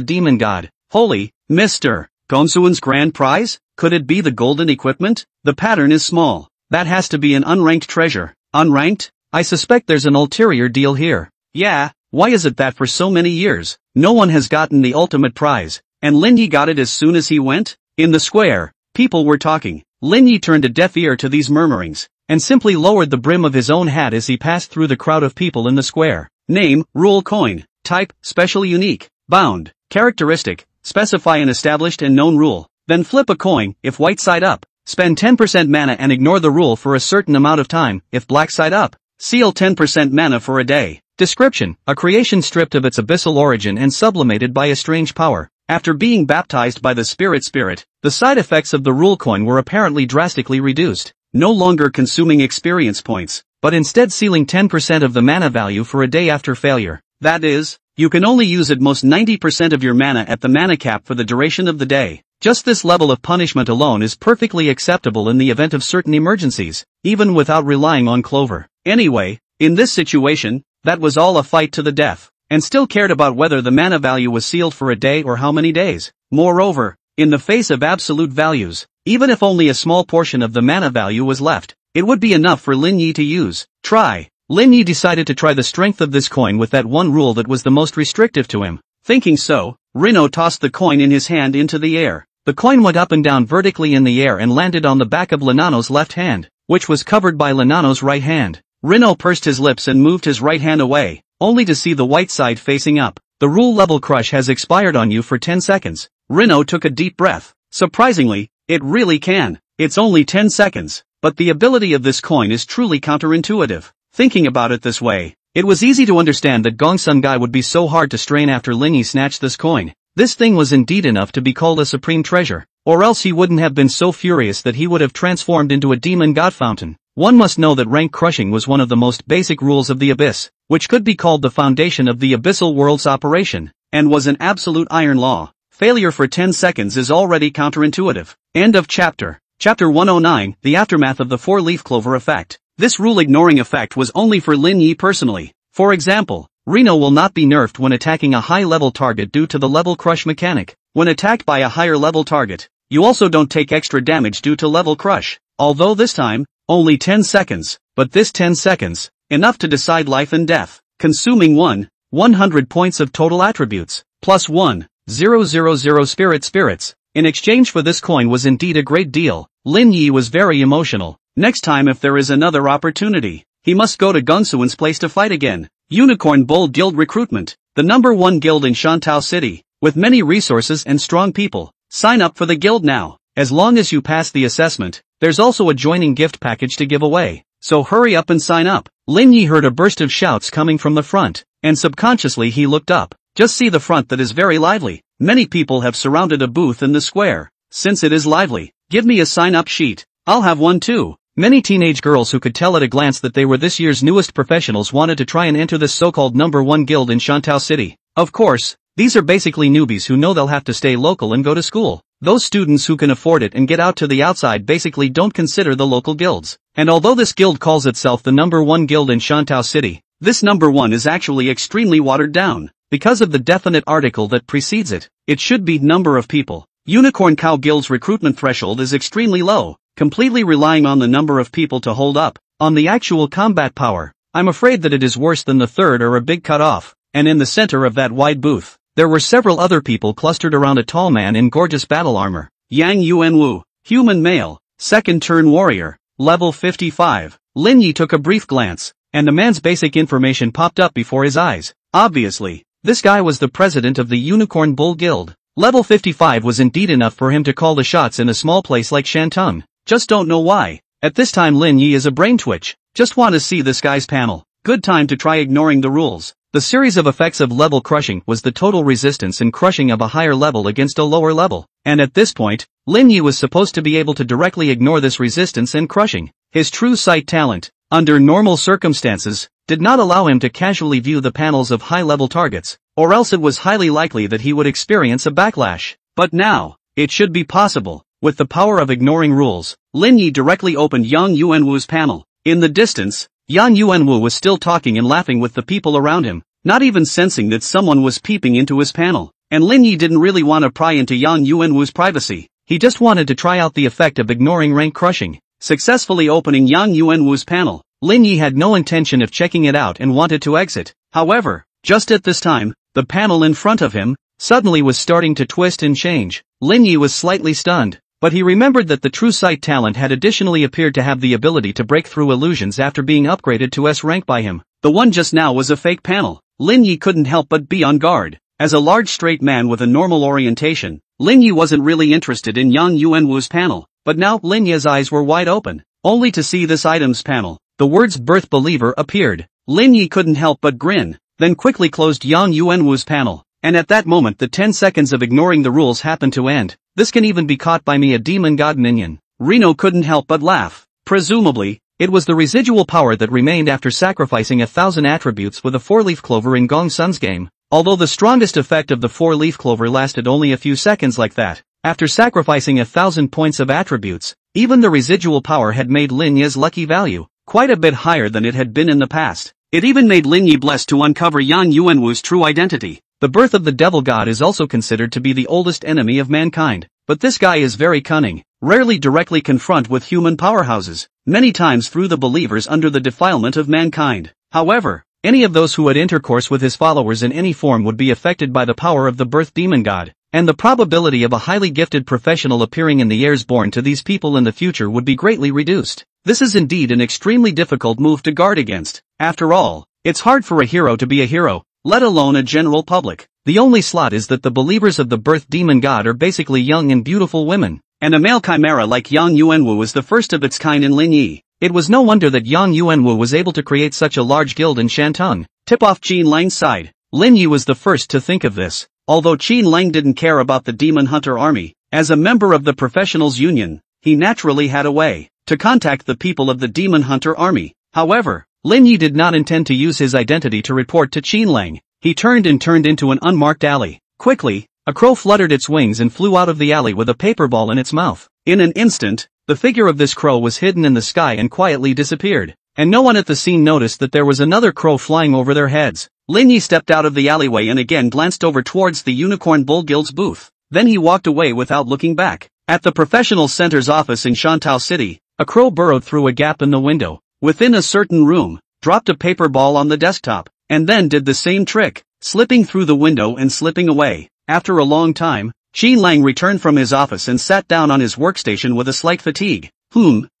demon god. Holy, Mr. Gongsuan's grand prize? Could it be the golden equipment? The pattern is small. That has to be an unranked treasure. Unranked? I suspect there's an ulterior deal here. Yeah, Why is it that for so many years, no one has gotten the ultimate prize, and Lin Yi got it as soon as he went? In the square, people were talking. Lin Yi turned a deaf ear to these murmurings, and simply lowered the brim of his own hat as he passed through the crowd of people in the square. Name, rule coin. Type, special unique. Bound. Characteristic, specify an established and known rule. Then flip a coin, if white side up. Spend 10% mana and ignore the rule for a certain amount of time, if black side up. Seal 10% mana for a day. Description, a creation stripped of its abyssal origin and sublimated by a strange power. After being baptized by the spirit, the side effects of the rule coin were apparently drastically reduced. No longer consuming experience points, but instead sealing 10% of the mana value for a day after failure. That is, you can only use at most 90% of your mana at the mana cap for the duration of the day. Just this level of punishment alone is perfectly acceptable in the event of certain emergencies, even without relying on Clover. Anyway, in this situation, that was all a fight to the death, and still cared about whether the mana value was sealed for a day or how many days. Moreover, in the face of absolute values, even if only a small portion of the mana value was left, it would be enough for Lin Yi to use. Lin Yi decided to try the strength of this coin with that one rule that was the most restrictive to him. Thinking so, Rino tossed the coin in his hand into the air. The coin went up and down vertically in the air and landed on the back of Linano's left hand, which was covered by Linano's right hand. Rino pursed his lips and moved his right hand away, only to see the white side facing up. The rule level crush has expired on you for 10 seconds. Rino took a deep breath. Surprisingly, it really can. It's only 10 seconds, but the ability of this coin is truly counterintuitive. Thinking about it this way, it was easy to understand that Gongsun Guy would be so hard to strain after Lin Yi snatched this coin. This thing was indeed enough to be called a supreme treasure, or else he wouldn't have been so furious that he would have transformed into a demon god fountain. One must know that rank crushing was one of the most basic rules of the Abyss, which could be called the foundation of the Abyssal World's operation, and was an absolute iron law. Failure for 10 seconds is already counterintuitive. End of chapter. Chapter 109, The Aftermath of the Four-Leaf Clover Effect. This rule-ignoring effect was only for Lin Yi personally. For example, Rino will not be nerfed when attacking a high-level target due to the level crush mechanic. When attacked by a higher-level target, you also don't take extra damage due to level crush. Although this time, only 10 seconds, but this 10 seconds, enough to decide life and death. Consuming 100 points of total attributes, plus 1,000 spirits. In exchange for this coin was indeed a great deal. Lin Yi was very emotional. Next time if there is another opportunity, he must go to Gongsuan's place to fight again. Unicorn Bull Guild Recruitment, the #1 guild in Shantou City, with many resources and strong people. Sign up for the guild now. As long as you pass the assessment, there's also a joining gift package to give away. So hurry up and sign up. Lin Yi heard a burst of shouts coming from the front, and subconsciously he looked up. Just see the front, that is very lively. Many people have surrounded a booth in the square. Since it is lively, give me a sign-up sheet. I'll have one too. Many teenage girls who could tell at a glance that they were this year's newest professionals wanted to try and enter this so-called #1 guild in Shantou City. Of course, these are basically newbies who know they'll have to stay local and go to school. Those students who can afford it and get out to the outside basically don't consider the local guilds. And although this guild calls itself the #1 guild in Shantou City, this #1 is actually extremely watered down. Because of the definite article that precedes it, it should be number of people. Unicorn Cow Guild's recruitment threshold is extremely low, completely relying on the number of people to hold up. On the actual combat power, I'm afraid that it is worse than the third or a big cut-off. And in the center of that wide booth, there were several other people clustered around a tall man in gorgeous battle armor. Yang Yuanwu, human male, second turn warrior, level 55. Lin Yi took a brief glance, and the man's basic information popped up before his eyes. Obviously, this guy was the president of the Unicorn Bull Guild. Level 55 was indeed enough for him to call the shots in a small place like Shantung. Just don't know why. At this time Lin Yi is a brain twitch. Just want to see this guy's panel. Good time to try ignoring the rules. The series of effects of level crushing was the total resistance and crushing of a higher level against a lower level. And at this point, Lin Yi was supposed to be able to directly ignore this resistance and crushing. His true sight talent, under normal circumstances, did not allow him to casually view the panels of high-level targets, or else it was highly likely that he would experience a backlash. But now, it should be possible. With the power of ignoring rules, Lin Yi directly opened Yang Yuanwu's panel. In the distance, Yang Yuanwu was still talking and laughing with the people around him, not even sensing that someone was peeping into his panel. And Lin Yi didn't really want to pry into Yang Yuanwu's privacy. He just wanted to try out the effect of ignoring rank crushing. Successfully opening Yang Yuanwu's panel, Lin Yi had no intention of checking it out and wanted to exit. However, Just at this time, the panel in front of him suddenly was starting to twist and change. Lin Yi was slightly stunned, but he remembered that the true sight talent had additionally appeared to have the ability to break through illusions after being upgraded to S rank by him. The one just now was a fake panel. Lin Yi couldn't help but be on guard. As a large straight man with a normal orientation, Lin Yi wasn't really interested in Yang Yuanwu's panel, but now Lin Yi's eyes were wide open, only to see this item's panel. The words Birth Believer appeared. Lin Yi couldn't help but grin, then quickly closed Yang Yuanwu's panel. And at that moment the 10 seconds of ignoring the rules happened to end. This can even be caught by me, a demon god minion. Reno couldn't help but laugh. Presumably, it was the residual power that remained after sacrificing 1,000 attributes with a 4-leaf clover in Gong Sun's game. Although the strongest effect of the 4-leaf clover lasted only a few seconds like that, after sacrificing 1,000 points of attributes, even the residual power had made Lin Yi's lucky value quite a bit higher than it had been in the past. It even made Lin Yi blessed to uncover Yang Yuanwu's true identity. The birth of the devil god is also considered to be the oldest enemy of mankind, but this guy is very cunning, rarely directly confront with human powerhouses, many times through the believers under the defilement of mankind. However, any of those who had intercourse with his followers in any form would be affected by the power of the birth demon god, and the probability of a highly gifted professional appearing in the heirs born to these people in the future would be greatly reduced. This is indeed an extremely difficult move to guard against. After all, it's hard for a hero to be a hero, let alone a general public. The only slot is that the believers of the birth demon god are basically young and beautiful women, and a male chimera like Yang Yuanwu is the first of its kind in Lin Yi. It was no wonder that Yang Yuanwu was able to create such a large guild in Shantung. Tip off Qin Lang's side. Lin Yi was the first to think of this, although Qin Lang didn't care about the demon hunter army. As a member of the professionals union, he naturally had a way to contact the people of the demon hunter army. However, Lin Yi did not intend to use his identity to report to Qin Lang. He turned into an unmarked alley. Quickly, a crow fluttered its wings and flew out of the alley with a paper ball in its mouth. In an instant, the figure of this crow was hidden in the sky and quietly disappeared, and no one at the scene noticed that there was another crow flying over their heads. Lin Yi stepped out of the alleyway and again glanced over towards the Unicorn Bull Guild's booth. Then he walked away without looking back. At the professional center's office in Shantou City, a crow burrowed through a gap in the window, within a certain room, dropped a paper ball on the desktop, and then did the same trick, slipping through the window and slipping away. After a long time, Qin Lang returned from his office and sat down on his workstation with a slight fatigue.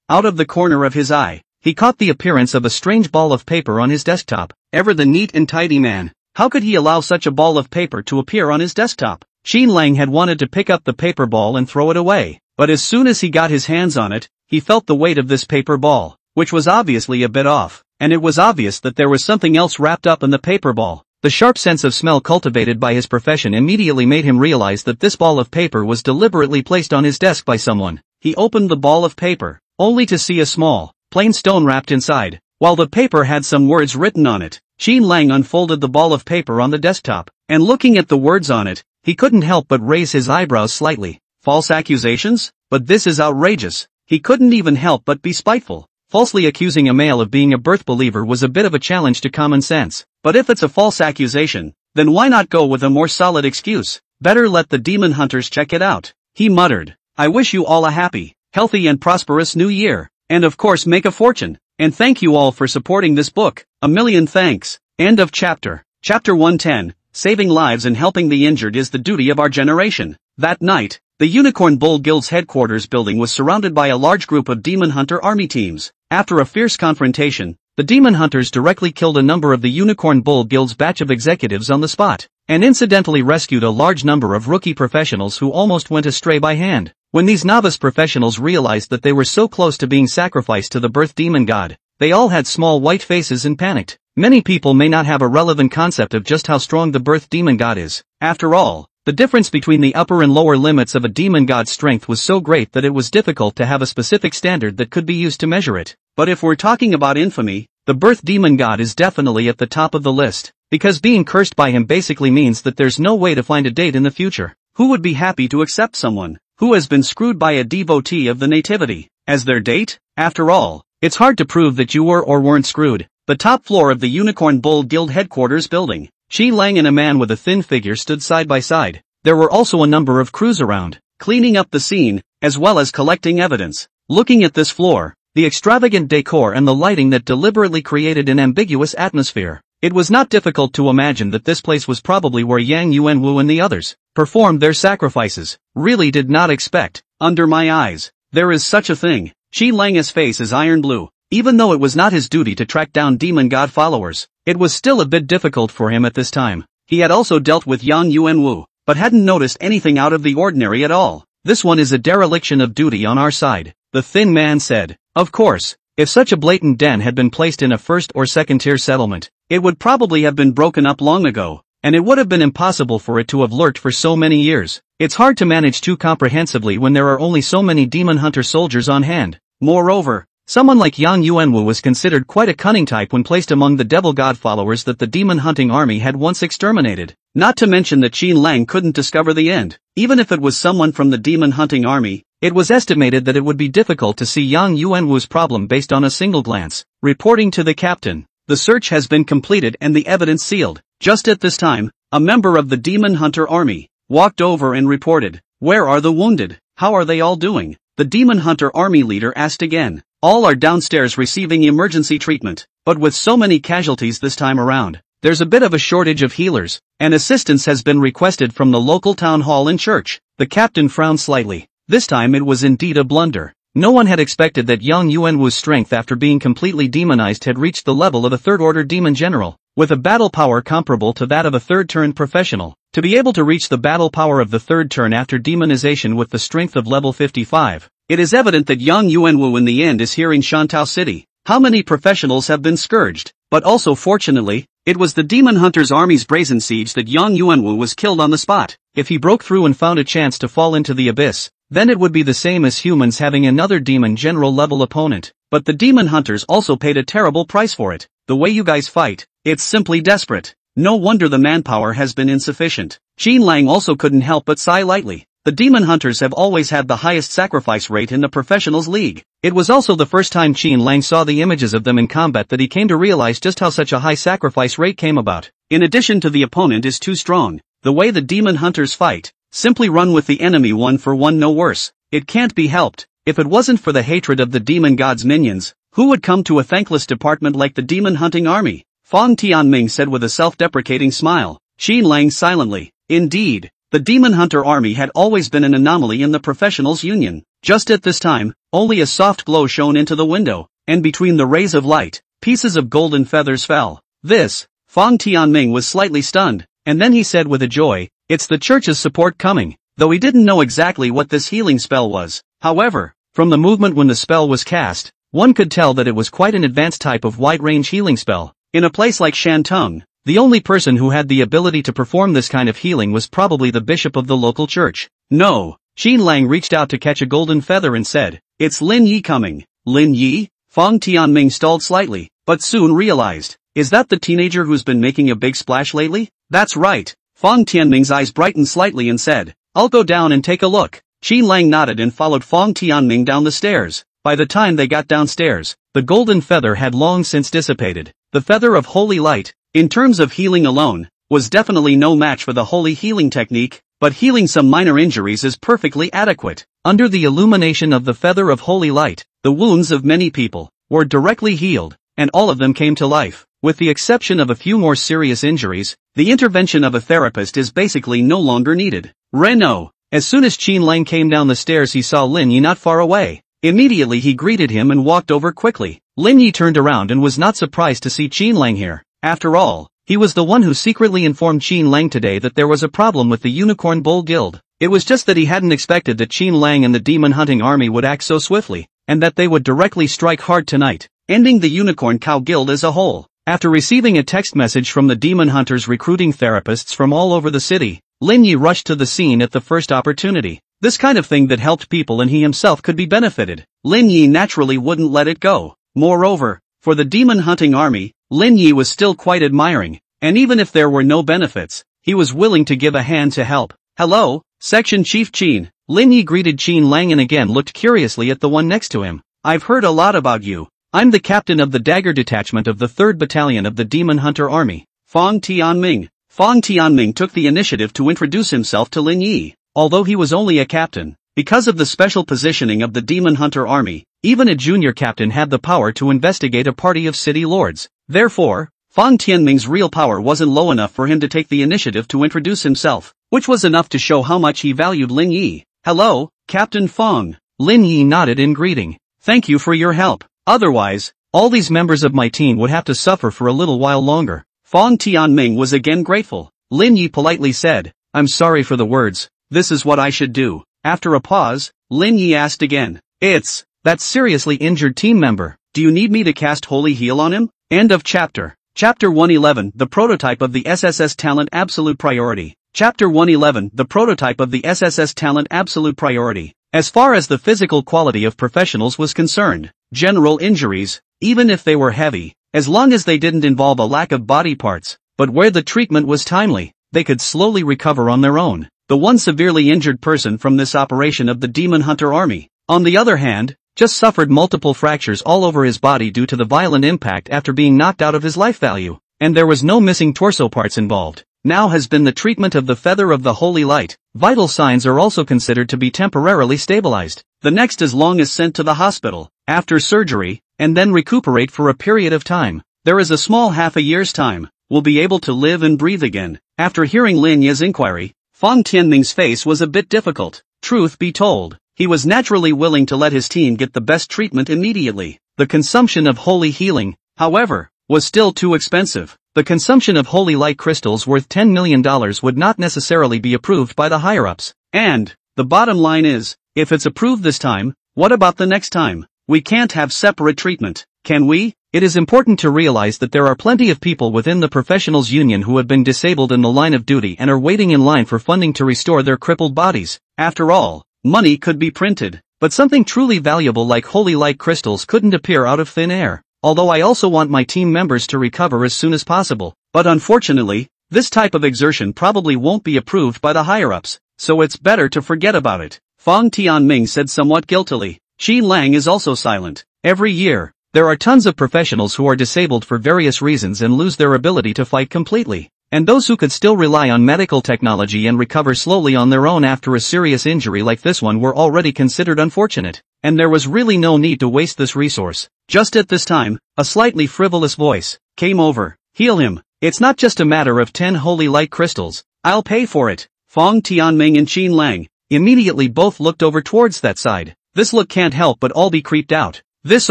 Out of the corner of his eye, he caught the appearance of a strange ball of paper on his desktop. Ever the neat and tidy man, how could he allow such a ball of paper to appear on his desktop? Qin Lang had wanted to pick up the paper ball and throw it away, but as soon as he got his hands on it, he felt the weight of this paper ball, which was obviously a bit off, and it was obvious that there was something else wrapped up in the paper ball. The sharp sense of smell cultivated by his profession immediately made him realize that this ball of paper was deliberately placed on his desk by someone. He opened the ball of paper, only to see a small, plain stone wrapped inside. While the paper had some words written on it, Qin Lang unfolded the ball of paper on the desktop, and looking at the words on it, he couldn't help but raise his eyebrows slightly. False accusations? But this is outrageous. He couldn't even help but be spiteful. Falsely accusing a male of being a birth believer was a bit of a challenge to common sense. But if it's a false accusation, then why not go with a more solid excuse? Better let the demon hunters check it out. He muttered, I wish you all a happy, healthy and prosperous new year. And of course make a fortune. And thank you all for supporting this book. A million thanks. End of chapter. Chapter 110. Saving lives and helping the injured is the duty of our generation. That night, the Unicorn Bull Guild's headquarters building was surrounded by a large group of demon hunter army teams. After a fierce confrontation, the demon hunters directly killed a number of the Unicorn Bull Guild's batch of executives on the spot, and incidentally rescued a large number of rookie professionals who almost went astray by hand. When these novice professionals realized that they were so close to being sacrificed to the birth demon god, they all had small white faces and panicked. Many people may not have a relevant concept of just how strong the birth demon god is. After all, the difference between the upper and lower limits of a demon god's strength was so great that it was difficult to have a specific standard that could be used to measure it. But if we're talking about infamy, the birth demon god is definitely at the top of the list, because being cursed by him basically means that there's no way to find a date in the future. Who would be happy to accept someone who has been screwed by a devotee of the nativity as their date? After all, it's hard to prove that you were or weren't screwed. The top floor of the Unicorn Bull Guild headquarters building, Qin Lang and a man with a thin figure stood side by side. There were also a number of crews around, cleaning up the scene, as well as collecting evidence. Looking at this floor, the extravagant decor and the lighting that deliberately created an ambiguous atmosphere, It was not difficult to imagine that this place was probably where Yang Yuanwu and the others performed their sacrifices. Really did not expect. Under my eyes, there is such a thing. Qin Lang's face is iron blue. Even though it was not his duty to track down demon god followers, it was still a bit difficult for him at this time. He had also dealt with Yang Yuanwu, but hadn't noticed anything out of the ordinary at all. This one is a dereliction of duty on our side, the thin man said. Of course, if such a blatant den had been placed in a first or second tier settlement, it would probably have been broken up long ago, and it would have been impossible for it to have lurked for so many years. It's hard to manage too comprehensively when there are only so many demon hunter soldiers on hand. Moreover, someone like Yang Yuanwu was considered quite a cunning type when placed among the devil god followers that the demon hunting army had once exterminated. Not to mention that Qin Lang couldn't discover the end. Even if it was someone from the demon hunting army, it was estimated that it would be difficult to see Yang Yuanwu's problem based on a single glance. Reporting to the captain, the search has been completed and the evidence sealed. Just at this time, a member of the demon hunter army walked over and reported, "Where are the wounded? How are they all doing?" The demon hunter army leader asked again. "All are downstairs receiving emergency treatment, but with so many casualties this time around, there's a bit of a shortage of healers, and assistance has been requested from the local town hall and church." The captain frowned slightly. This time it was indeed a blunder. No one had expected that Yang Yuanwu's strength after being completely demonized had reached the level of a third-order demon general, with a battle power comparable to that of a third-turn professional. To be able to reach the battle power of the third turn after demonization with the strength of level 55, it is evident that Yang Yuanwu in the end is here in Shantou City. How many professionals have been scourged? But also fortunately, it was the demon hunter's army's brazen siege that Yang Yuanwu was killed on the spot. If he broke through and found a chance to fall into the abyss, then it would be the same as humans having another demon general level opponent. But the demon hunters also paid a terrible price for it. The way you guys fight, it's simply desperate. No wonder the manpower has been insufficient. Qin Lang also couldn't help but sigh lightly. The demon hunters have always had the highest sacrifice rate in the professionals league. It was also the first time Qin Lang saw the images of them in combat that he came to realize just how such a high sacrifice rate came about. In addition to the opponent is too strong. The way the demon hunters fight, simply run with the enemy one for one, no worse. It can't be helped. If it wasn't for the hatred of the demon god's minions, who would come to a thankless department like the demon hunting army? Fang Tianming said with a self-deprecating smile. Qin Lang silently. Indeed, the demon hunter army had always been an anomaly in the professionals' union. Just at this time, only a soft glow shone into the window, and between the rays of light, pieces of golden feathers fell. This, Fang Tianming was slightly stunned, and then he said with a joy, "It's the church's support coming," though he didn't know exactly what this healing spell was. However, from the movement when the spell was cast, one could tell that it was quite an advanced type of wide-range healing spell. In a place like Shantung, the only person who had the ability to perform this kind of healing was probably the bishop of the local church. No, Qin Lang reached out to catch a golden feather and said, "It's Lin Yi coming." Lin Yi? Fang Tianming stalled slightly, but soon realized, is that the teenager who's been making a big splash lately? That's right. Fang Tianming's eyes brightened slightly and said, "I'll go down and take a look." Qin Lang nodded and followed Fang Tianming down the stairs. By the time they got downstairs, the golden feather had long since dissipated. The feather of holy light, in terms of healing alone, was definitely no match for the holy healing technique, but healing some minor injuries is perfectly adequate. Under the illumination of the feather of holy light, the wounds of many people were directly healed, and all of them came to life. With the exception of a few more serious injuries, the intervention of a therapist is basically no longer needed. Renault. As soon as Qin Lang came down the stairs, he saw Lin Yi not far away. Immediately he greeted him and walked over quickly. Lin Yi turned around and was not surprised to see Qin Lang here. After all, he was the one who secretly informed Qin Lang today that there was a problem with the Unicorn Bull Guild. It was just that he hadn't expected that Qin Lang and the demon hunting army would act so swiftly, and that they would directly strike hard tonight, ending the Unicorn Cow Guild as a whole. After receiving a text message from the demon hunters recruiting therapists from all over the city, Lin Yi rushed to the scene at the first opportunity. This kind of thing that helped people and he himself could be benefited. Lin Yi naturally wouldn't let it go. Moreover, for the demon hunting army, Lin Yi was still quite admiring, and even if there were no benefits, he was willing to give a hand to help. "Hello, Section Chief Qin." Lin Yi greeted Qin Lang and again looked curiously at the one next to him. "I've heard a lot about you. I'm the captain of the Dagger Detachment of the 3rd Battalion of the Demon Hunter Army, Fang Tianming." Fang Tianming took the initiative to introduce himself to Lin Yi. Although he was only a captain, because of the special positioning of the Demon Hunter Army, even a junior captain had the power to investigate a party of city lords. Therefore, Fang Tianming's real power wasn't low enough for him to take the initiative to introduce himself, which was enough to show how much he valued Lin Yi. "Hello, Captain Fang." Lin Yi nodded in greeting. "Thank you for your help. Otherwise, all these members of my team would have to suffer for a little while longer." Fang Tianming was again grateful. Lin Yi politely said, "I'm sorry for the words, this is what I should do." After a pause, Lin Yi asked again, "It's that seriously injured team member. Do you need me to cast Holy Heal on him?" End of chapter. Chapter 111, The Prototype of the SSS Talent Absolute Priority. Chapter 111, The Prototype of the SSS Talent Absolute Priority. As far as the physical quality of professionals was concerned, general injuries, even if they were heavy, as long as they didn't involve a lack of body parts, but where the treatment was timely, they could slowly recover on their own. The one severely injured person from this operation of the Demon Hunter Army, on the other hand, just suffered multiple fractures all over his body due to the violent impact after being knocked out of his life value, and there was no missing torso parts involved. Now has been the treatment of the Feather of the Holy Light. Vital signs are also considered to be temporarily stabilized. The next as long as sent to the hospital, after surgery, and then recuperate for a period of time. There is a small half a year's time, will be able to live and breathe again. After hearing Lin Yi's inquiry, Fang Tianming's face was a bit difficult. Truth be told, he was naturally willing to let his team get the best treatment immediately. The consumption of holy healing, however, was still too expensive. The consumption of holy light crystals worth $10 million would not necessarily be approved by the higher-ups. And, the bottom line is, if it's approved this time, what about the next time? We can't have separate treatment, can we? It is important to realize that there are plenty of people within the professionals union who have been disabled in the line of duty and are waiting in line for funding to restore their crippled bodies. After all, money could be printed, but something truly valuable like holy light crystals couldn't appear out of thin air. Although I also want my team members to recover as soon as possible, but unfortunately, this type of exertion probably won't be approved by the higher-ups, so it's better to forget about it. Fang Tianming said somewhat guiltily. Qin Lang is also silent. Every year, there are tons of professionals who are disabled for various reasons and lose their ability to fight completely. And those who could still rely on medical technology and recover slowly on their own after a serious injury like this one were already considered unfortunate, and there was really no need to waste this resource. Just at this time, a slightly frivolous voice came over. "Heal him. It's not just a matter of 10 holy light crystals. I'll pay for it." Fang Tianming and Qin Lang immediately both looked over towards that side. This look can't help but all be creeped out. This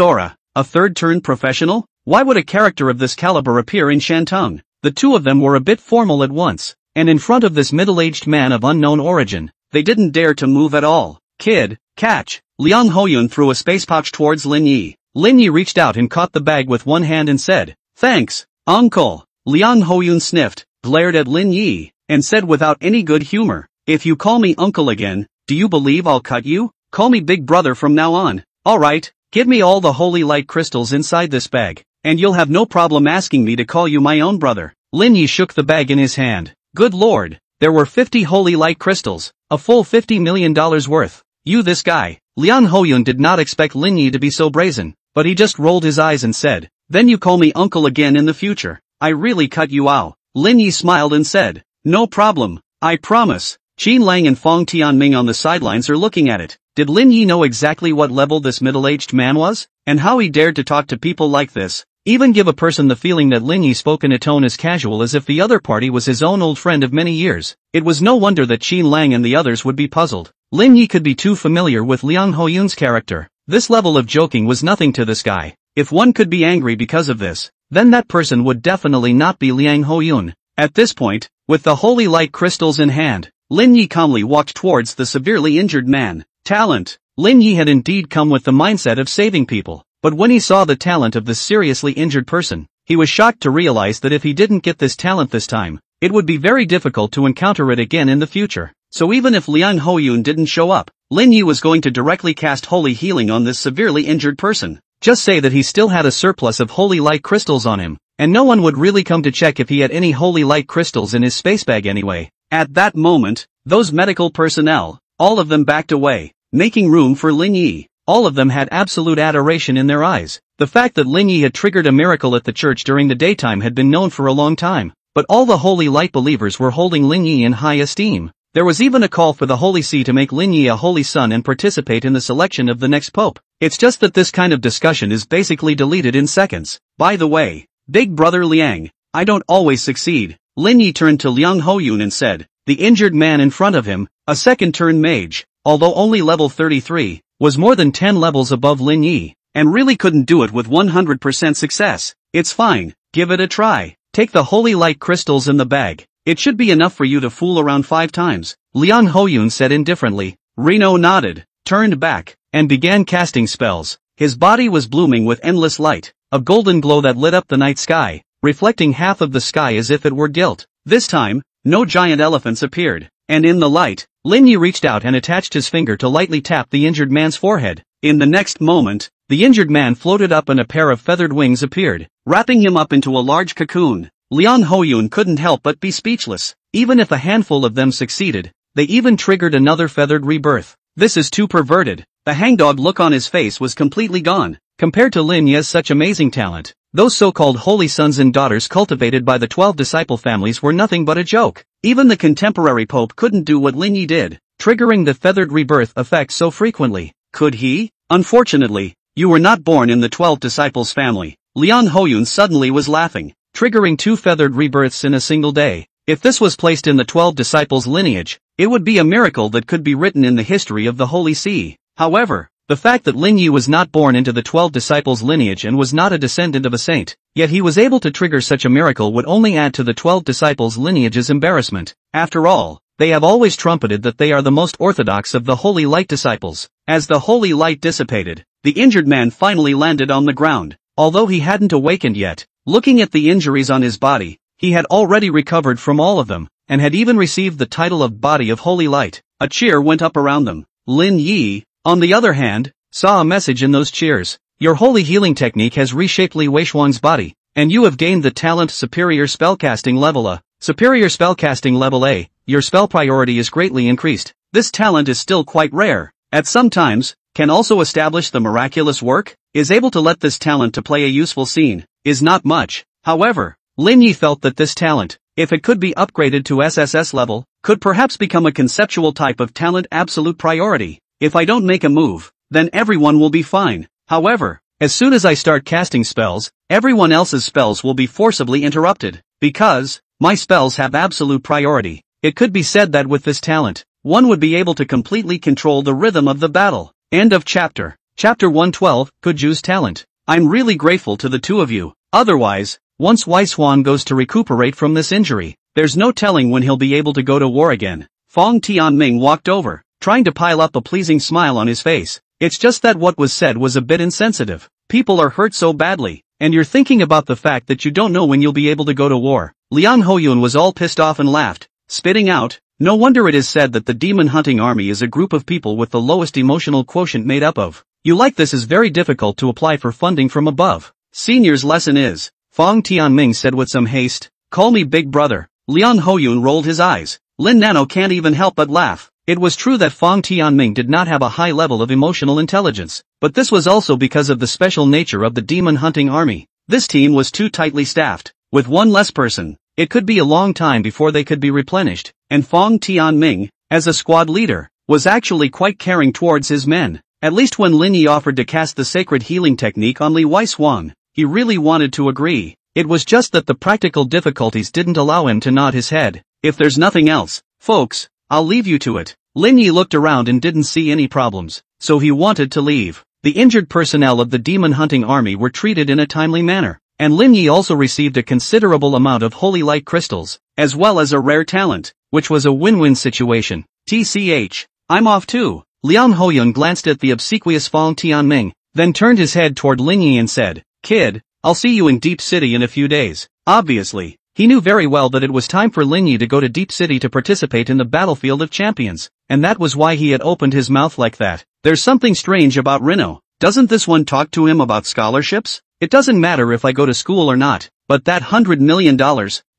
aura, a third-turn professional? Why would a character of this caliber appear in Shantung? The two of them were a bit formal at once, and in front of this middle-aged man of unknown origin, they didn't dare to move at all. "Kid, catch!" Liang Hoyun threw a space pouch towards Lin Yi. Lin Yi reached out and caught the bag with one hand and said, "Thanks, uncle." Liang Hoyun sniffed, glared at Lin Yi, and said without any good humor, "If you call me uncle again, do you believe I'll cut you? Call me big brother from now on. Alright, give me all the holy light crystals inside this bag, and you'll have no problem asking me to call you my own brother." Lin Yi shook the bag in his hand. Good lord, there were 50 holy light crystals, a full $50 million worth. You this guy. Liang Hoyun did not expect Lin Yi to be so brazen, but he just rolled his eyes and said, "Then you call me uncle again in the future. I really cut you out." Lin Yi smiled and said, "No problem, I promise." Qin Lang and Fang Tianming on the sidelines are looking at it. Did Lin Yi know exactly what level this middle-aged man was? And how he dared to talk to people like this? Even give a person the feeling that Lin Yi spoke in a tone as casual as if the other party was his own old friend of many years. It was no wonder that Qin Lang and the others would be puzzled. Lin Yi could be too familiar with Liang Hoyun's character. This level of joking was nothing to this guy. If one could be angry because of this, then that person would definitely not be Liang Hoyun. At this point, with the holy light crystals in hand, Lin Yi calmly walked towards the severely injured man. Talent. Lin Yi had indeed come with the mindset of saving people. But when he saw the talent of this seriously injured person, he was shocked to realize that if he didn't get this talent this time, it would be very difficult to encounter it again in the future. So even if Liang Hoyun didn't show up, Lin Yi was going to directly cast holy healing on this severely injured person. Just say that he still had a surplus of holy light crystals on him, and no one would really come to check if he had any holy light crystals in his space bag anyway. At that moment, those medical personnel, all of them backed away, making room for Lin Yi. All of them had absolute adoration in their eyes. The fact that Lin Yi had triggered a miracle at the church during the daytime had been known for a long time, but all the holy light believers were holding Lin Yi in high esteem. There was even a call for the Holy See to make Lin Yi a holy son and participate in the selection of the next pope. It's just that this kind of discussion is basically deleted in seconds. By the way, Big Brother Liang, I don't always succeed. Lin Yi turned to Liang Hoyun and said. The injured man in front of him, a second-turn mage, although only level 33, was more than 10 levels above Lin Yi, and really couldn't do it with 100% success. It's fine, give it a try. Take the holy light crystals in the bag. It should be enough for you to fool around 5 times. Liang Hoyun said indifferently. Reno nodded, turned back, and began casting spells. His body was blooming with endless light, a golden glow that lit up the night sky, reflecting half of the sky as if it were gilt. This time, no giant elephants appeared, and in the light, Lin Yi reached out and attached his finger to lightly tap the injured man's forehead. In the next moment, the injured man floated up and a pair of feathered wings appeared, wrapping him up into a large cocoon. Liang Hoyun couldn't help but be speechless. Even if a handful of them succeeded, they even triggered another feathered rebirth. This is too perverted. The hangdog look on his face was completely gone. Compared to Lin Yi's such amazing talent, those so-called holy sons and daughters cultivated by the 12 disciple families were nothing but a joke. Even the contemporary pope couldn't do what Lin Yi did, triggering the feathered rebirth effect so frequently. Could he? Unfortunately, you were not born in the 12 disciples family. Liang Hoyun suddenly was laughing, triggering 2 feathered rebirths in a single day. If this was placed in the 12 disciples lineage, it would be a miracle that could be written in the history of the Holy See. However, the fact that Lin Yi was not born into the 12 disciples lineage and was not a descendant of a saint, yet he was able to trigger such a miracle would only add to the 12 disciples lineage's embarrassment. After all, they have always trumpeted that they are the most orthodox of the holy light disciples. As the holy light dissipated, the injured man finally landed on the ground. Although he hadn't awakened yet, looking at the injuries on his body, he had already recovered from all of them, and had even received the title of Body of Holy Light. A cheer went up around them. Lin Yi, on the other hand, saw a message in those cheers. Your holy healing technique has reshaped Li Weishuang's body, and you have gained the talent Superior Spellcasting Level A. Superior Spellcasting Level A, your spell priority is greatly increased. This talent is still quite rare. At some times, can also establish the miraculous work, is able to let this talent to play a useful scene, is not much. However, Lin Yi felt that this talent, if it could be upgraded to SSS level, could perhaps become a conceptual type of talent absolute priority. If I don't make a move, then everyone will be fine. However, as soon as I start casting spells, everyone else's spells will be forcibly interrupted. Because my spells have absolute priority, it could be said that with this talent, one would be able to completely control the rhythm of the battle. End of chapter. Chapter 112, Kuju's talent. I'm really grateful to the two of you. Otherwise, once Weishuang goes to recuperate from this injury, there's no telling when he'll be able to go to war again. Fong Tianming walked over, trying to pile up a pleasing smile on his face. It's just that what was said was a bit insensitive. People are hurt so badly, and you're thinking about the fact that you don't know when you'll be able to go to war. Liang Hoyun was all pissed off and laughed, spitting out, no wonder it is said that the demon hunting army is a group of people with the lowest emotional quotient made up of. You like this is very difficult to apply for funding from above. Senior's lesson is, Fong Tianming said with some haste, call me big brother. Liang Hoyun rolled his eyes. Lin Nano can't even help but laugh. It was true that Fong Tianming did not have a high level of emotional intelligence, but this was also because of the special nature of the demon hunting army. This team was too tightly staffed. With one less person, it could be a long time before they could be replenished, and Fong Tianming, as a squad leader, was actually quite caring towards his men. At least when Lin Yi offered to cast the sacred healing technique on Li Weishuang, he really wanted to agree. It was just that the practical difficulties didn't allow him to nod his head. If there's nothing else, folks, I'll leave you to it. Lin Yi looked around and didn't see any problems, so he wanted to leave. The injured personnel of the demon hunting army were treated in a timely manner, and Lin Yi also received a considerable amount of holy light crystals, as well as a rare talent, which was a win-win situation. TCH, I'm off too. Liang Hoyun glanced at the obsequious Fong Tianming, then turned his head toward Lin Yi and said, Kid, I'll see you in Deep City in a few days. Obviously, he knew very well that it was time for Lin Yi to go to Deep City to participate in the Battlefield of Champions, and that was why he had opened his mouth like that. There's something strange about Reno. Doesn't this one talk to him about scholarships? It doesn't matter if I go to school or not, but that $100 million,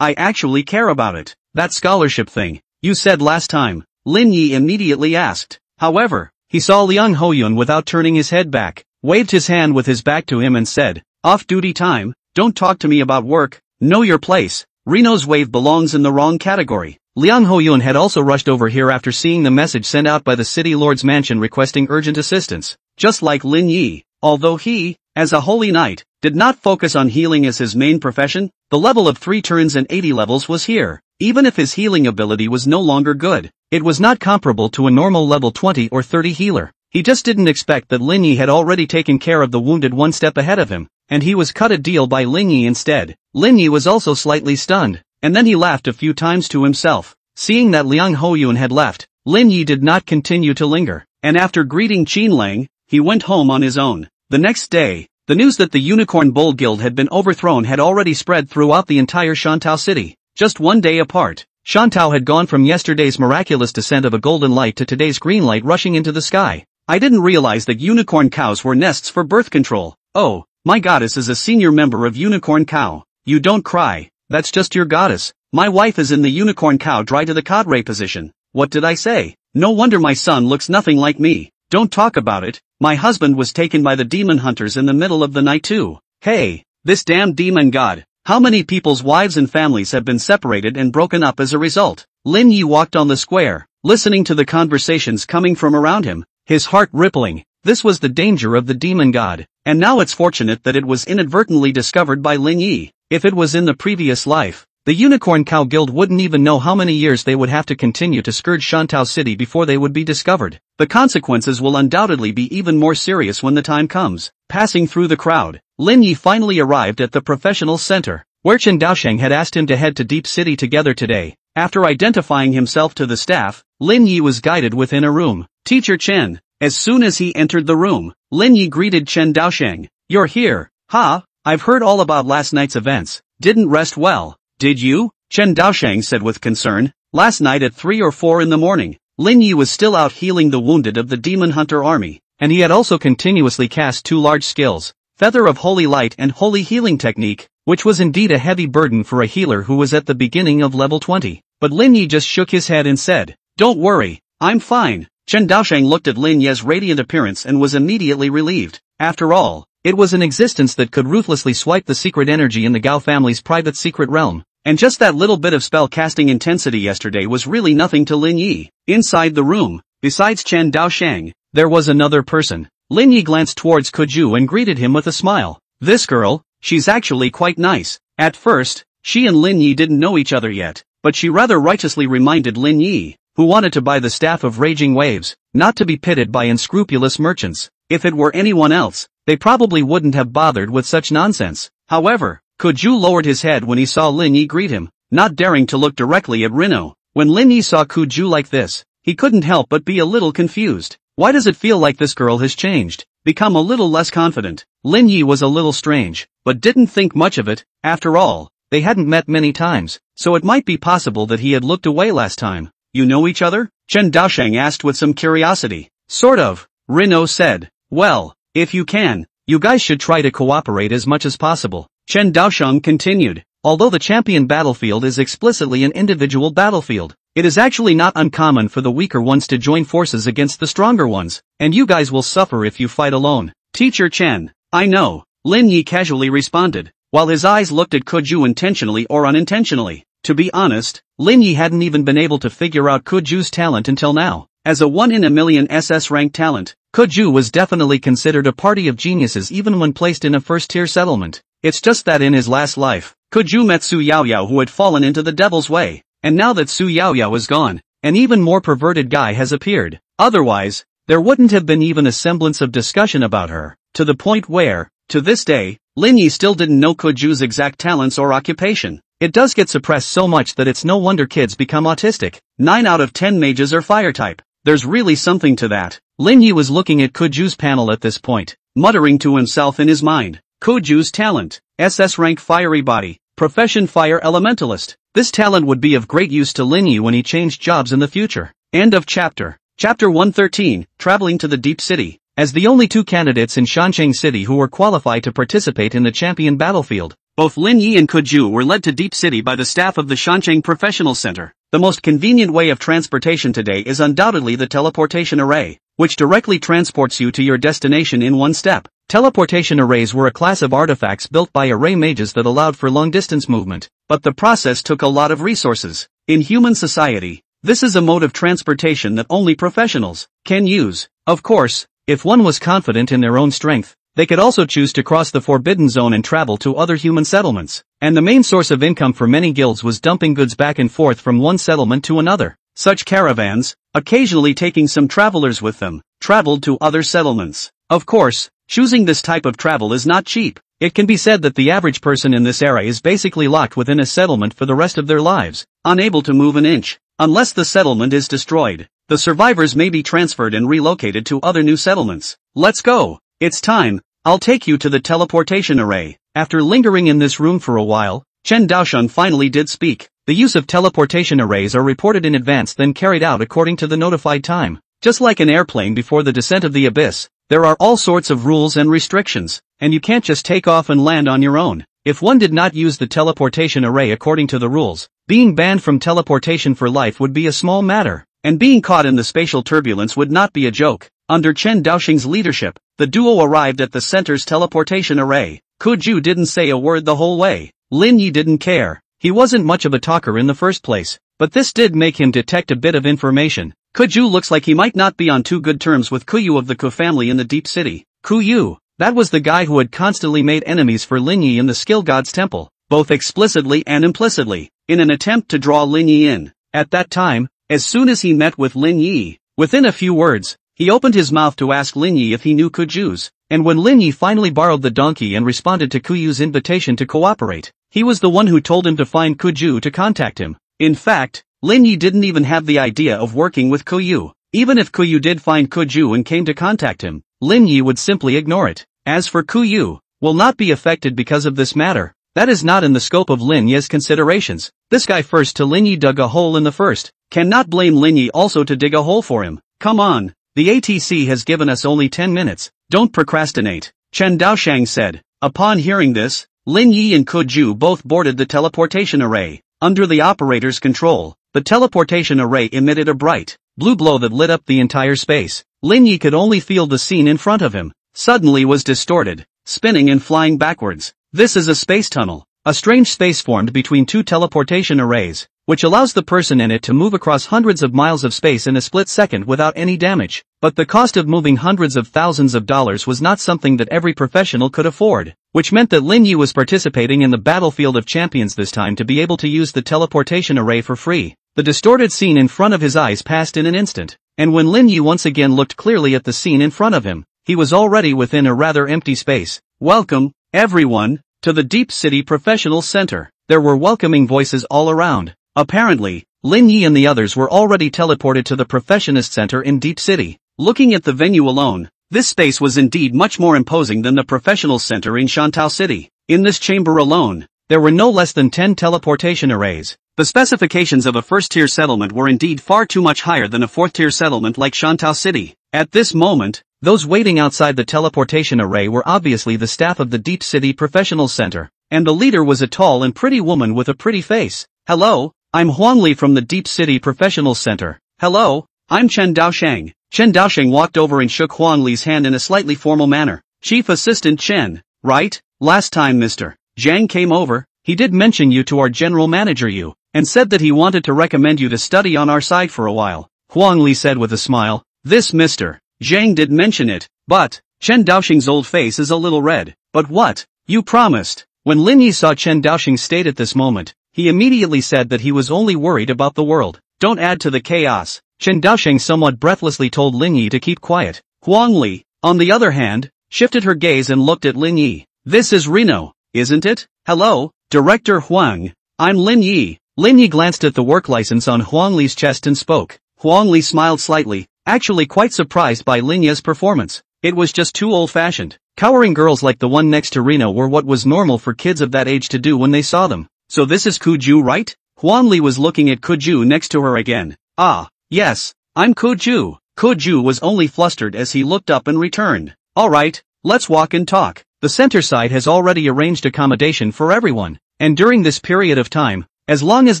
I actually care about it. That scholarship thing, you said last time, Lin Yi immediately asked. However, he saw Liang Hoyun without turning his head back, waved his hand with his back to him and said, off-duty time, don't talk to me about work, know your place. Reno's wave belongs in the wrong category. Liang Hoyun had also rushed over here after seeing the message sent out by the city lord's mansion requesting urgent assistance. Just like Lin Yi, although he, as a holy knight, did not focus on healing as his main profession, the The level of 3 turns and 80 levels was here. Even if his healing ability was no longer good, it was not comparable to a normal level 20 or 30 healer. He just didn't expect that Lin Yi had already taken care of the wounded one step ahead of him, and he was cut a deal by Lin Yi instead. Lin Yi was also slightly stunned, and then he laughed a few times to himself. Seeing that Liang Hoyun had left, Lin Yi did not continue to linger, and after greeting Qin Lang, he went home on his own. The next day, the news that the Unicorn Bull Guild had been overthrown had already spread throughout the entire Shantou city. Just one day apart, Shantou had gone from yesterday's miraculous descent of a golden light to today's green light rushing into the sky. I didn't realize that unicorn cows were nests for birth control. Oh, my goddess is a senior member of Unicorn Cow. You don't cry, that's just your goddess. My wife is in the Unicorn Cow dry to the cadre position. What did I say? No wonder my son looks nothing like me. Don't talk about it. My husband was taken by the demon hunters in the middle of the night too. Hey, this damn demon god. How many people's wives and families have been separated and broken up as a result? Lin Yi walked on the square, listening to the conversations coming from around him, his heart rippling. This was the danger of the demon god, and now it's fortunate that it was inadvertently discovered by Lin Yi. If it was in the previous life, the Unicorn Cow Guild wouldn't even know how many years they would have to continue to scourge Shantou City before they would be discovered. The consequences will undoubtedly be even more serious when the time comes. Passing through the crowd, Lin Yi finally arrived at the professional center, where Chen Daosheng had asked him to head to Deep City together today. After identifying himself to the staff, Lin Yi was guided within a room. Teacher Chen. As soon as he entered the room, Lin Yi greeted Chen Daosheng. You're here, huh? I've heard all about last night's events. Didn't rest well, did you? Chen Daosheng said with concern. Last night at 3 or 4 in the morning, Lin Yi was still out healing the wounded of the Demon Hunter army, and he had also continuously cast 2 large skills, Feather of Holy Light and Holy Healing Technique, which was indeed a heavy burden for a healer who was at the beginning of level 20. But Lin Yi just shook his head and said, "Don't worry, I'm fine." Chen Daosheng looked at Lin Yi's radiant appearance and was immediately relieved. After all, it was an existence that could ruthlessly swipe the secret energy in the Gao family's private secret realm, and just that little bit of spell-casting intensity yesterday was really nothing to Lin Yi. Inside the room, besides Chen Daosheng, there was another person. Lin Yi glanced towards Kuju and greeted him with a smile. This girl, she's actually quite nice. At first, she and Lin Yi didn't know each other yet, but she rather righteously reminded Lin Yi, who wanted to buy the staff of Raging Waves, not to be pitted by unscrupulous merchants. If it were anyone else, they probably wouldn't have bothered with such nonsense. However, Kuju lowered his head when he saw Lin Yi greet him, not daring to look directly at Rino. When Lin Yi saw Kuju like this, he couldn't help but be a little confused. Why does it feel like this girl has changed, become a little less confident? Lin Yi was a little strange, but didn't think much of it. After all, they hadn't met many times, so it might be possible that he had looked away last time. You know each other? Chen Daosheng asked with some curiosity. Sort of, Rino said. Well, if you can, you guys should try to cooperate as much as possible. Chen Daosheng continued. Although the champion battlefield is explicitly an individual battlefield, it is actually not uncommon for the weaker ones to join forces against the stronger ones, and you guys will suffer if you fight alone. Teacher Chen, I know, Lin Yi casually responded, while his eyes looked at Kuju intentionally or unintentionally. To be honest, Lin Yi hadn't even been able to figure out Kuju's talent until now. As a 1 in a million SS rank talent, Kuju was definitely considered a party of geniuses even when placed in a first-tier settlement. It's just that in his last life, Kuju met Su Yaoyao who had fallen into the devil's way, and now that Su Yaoyao is gone, an even more perverted guy has appeared. Otherwise, there wouldn't have been even a semblance of discussion about her, to the point where, to this day, Lin Yi still didn't know Kuju's exact talents or occupation. It does get suppressed so much that it's no wonder kids become autistic. 9 out of 10 mages are fire type. There's really something to that. Lin Yi was looking at Kuju's panel at this point, muttering to himself in his mind. Kuju's talent, SS rank fiery body, profession fire elementalist. This talent would be of great use to Lin Yi when he changed jobs in the future. End of chapter. Chapter 113, Traveling to the Deep City. As the only 2 candidates in Shancheng City who were qualified to participate in the champion battlefield, both Lin Yi and Kuju were led to Deep City by the staff of the Shancheng Professional Center. The most convenient way of transportation today is undoubtedly the teleportation array, which directly transports you to your destination in one step. Teleportation arrays were a class of artifacts built by array mages that allowed for long-distance movement, but the process took a lot of resources. In human society, this is a mode of transportation that only professionals can use. Of course, if one was confident in their own strength, They could also choose to cross the Forbidden Zone and travel to other human settlements. And the main source of income for many guilds was dumping goods back and forth from one settlement to another. Such caravans, occasionally taking some travelers with them, traveled to other settlements. Of course, choosing this type of travel is not cheap. It can be said that the average person in this era is basically locked within a settlement for the rest of their lives, unable to move an inch. Unless the settlement is destroyed, the survivors may be transferred and relocated to other new settlements. Let's go. It's time. I'll take you to the teleportation array. After lingering in this room for a while, Chen Daosheng finally did speak. The use of teleportation arrays are reported in advance then carried out according to the notified time. Just like an airplane before the descent of the abyss, there are all sorts of rules and restrictions, and you can't just take off and land on your own. If one did not use the teleportation array according to the rules, being banned from teleportation for life would be a small matter, and being caught in the spatial turbulence would not be a joke. Under Chen Daosheng's leadership, the duo arrived at the center's teleportation array. Kuju didn't say a word the whole way. Lin Yi didn't care. He wasn't much of a talker in the first place, but this did make him detect a bit of information. Kuju looks like he might not be on too good terms with Kuyu of the Ku family in the Deep City. Kuyu, that was the guy who had constantly made enemies for Lin Yi in the Skill God's temple, both explicitly and implicitly, in an attempt to draw Lin Yi in. At that time, as soon as he met with Lin Yi, within a few words, he opened his mouth to ask Lin Yi if he knew Kuju's, and when Lin Yi finally borrowed the donkey and responded to Kuyu's invitation to cooperate, he was the one who told him to find Kuju to contact him. In fact, Lin Yi didn't even have the idea of working with Kuyu. Even if Kuyu did find Kuju and came to contact him, Lin Yi would simply ignore it. As for Kuyu, will not be affected because of this matter. That is not in the scope of Lin Yi's considerations. This guy first to Lin Yi dug a hole in the first. Cannot blame Lin Yi also to dig a hole for him. Come on. The ATC has given us only 10 minutes. Don't procrastinate. Chen Daosheng said. Upon hearing this, Lin Yi and Kuju both boarded the teleportation array. Under the operator's control, the teleportation array emitted a bright, blue glow that lit up the entire space. Lin Yi could only feel the scene in front of him. Suddenly was distorted, spinning and flying backwards. This is a space tunnel, a strange space formed between two teleportation arrays, which allows the person in it to move across hundreds of miles of space in a split second without any damage. But the cost of moving hundreds of thousands of dollars was not something that every professional could afford, which meant that Lin Yi was participating in the battlefield of champions this time to be able to use the teleportation array for free. The distorted scene in front of his eyes passed in an instant, and when Lin Yi once again looked clearly at the scene in front of him, he was already within a rather empty space. Welcome, everyone, to the Deep City Professional Center. There were welcoming voices all around. Apparently, Lin Yi and the others were already teleported to the Professionist Center in Deep City. Looking at the venue alone, this space was indeed much more imposing than the Professional Center in Shantou City. In this chamber alone, there were no less than 10 teleportation arrays. The specifications of a first-tier settlement were indeed far too much higher than a fourth-tier settlement like Shantou City. At this moment, those waiting outside the teleportation array were obviously the staff of the Deep City Professional Center, and the leader was a tall and pretty woman with a pretty face. Hello, I'm Huangli from the Deep City Professional Center. Hello, I'm Chen Daosheng. Chen Daosheng walked over and shook Huangli's hand in a slightly formal manner. Chief Assistant Chen, right? Last time Mr. Zhang came over, he did mention you to our general manager Yu, and said that he wanted to recommend you to study on our side for a while. Huangli said with a smile. This Mr. Zhang did mention it, but Chen Daosheng's old face is a little red. But what? You promised. When Lin Yi saw Chen Daosheng's state at this moment, he immediately said that he was only worried about the world. Don't add to the chaos. Chen Daosheng somewhat breathlessly told Lin Yi to keep quiet. Huangli, on the other hand, shifted her gaze and looked at Lin Yi. This is Reno, isn't it? Hello, Director Huang. I'm Lin Yi. Lin Yi glanced at the work license on Huangli's chest and spoke. Huangli smiled slightly, actually quite surprised by Lin Yi's performance. It was just too old-fashioned. Cowering girls like the one next to Reno were what was normal for kids of that age to do when they saw them. So this is Kuju, right? Huangli was looking at Kuju next to her again. Ah, yes, I'm Kuju. Kuju was only flustered as he looked up and returned. Alright, let's walk and talk. The center side has already arranged accommodation for everyone, and during this period of time, as long as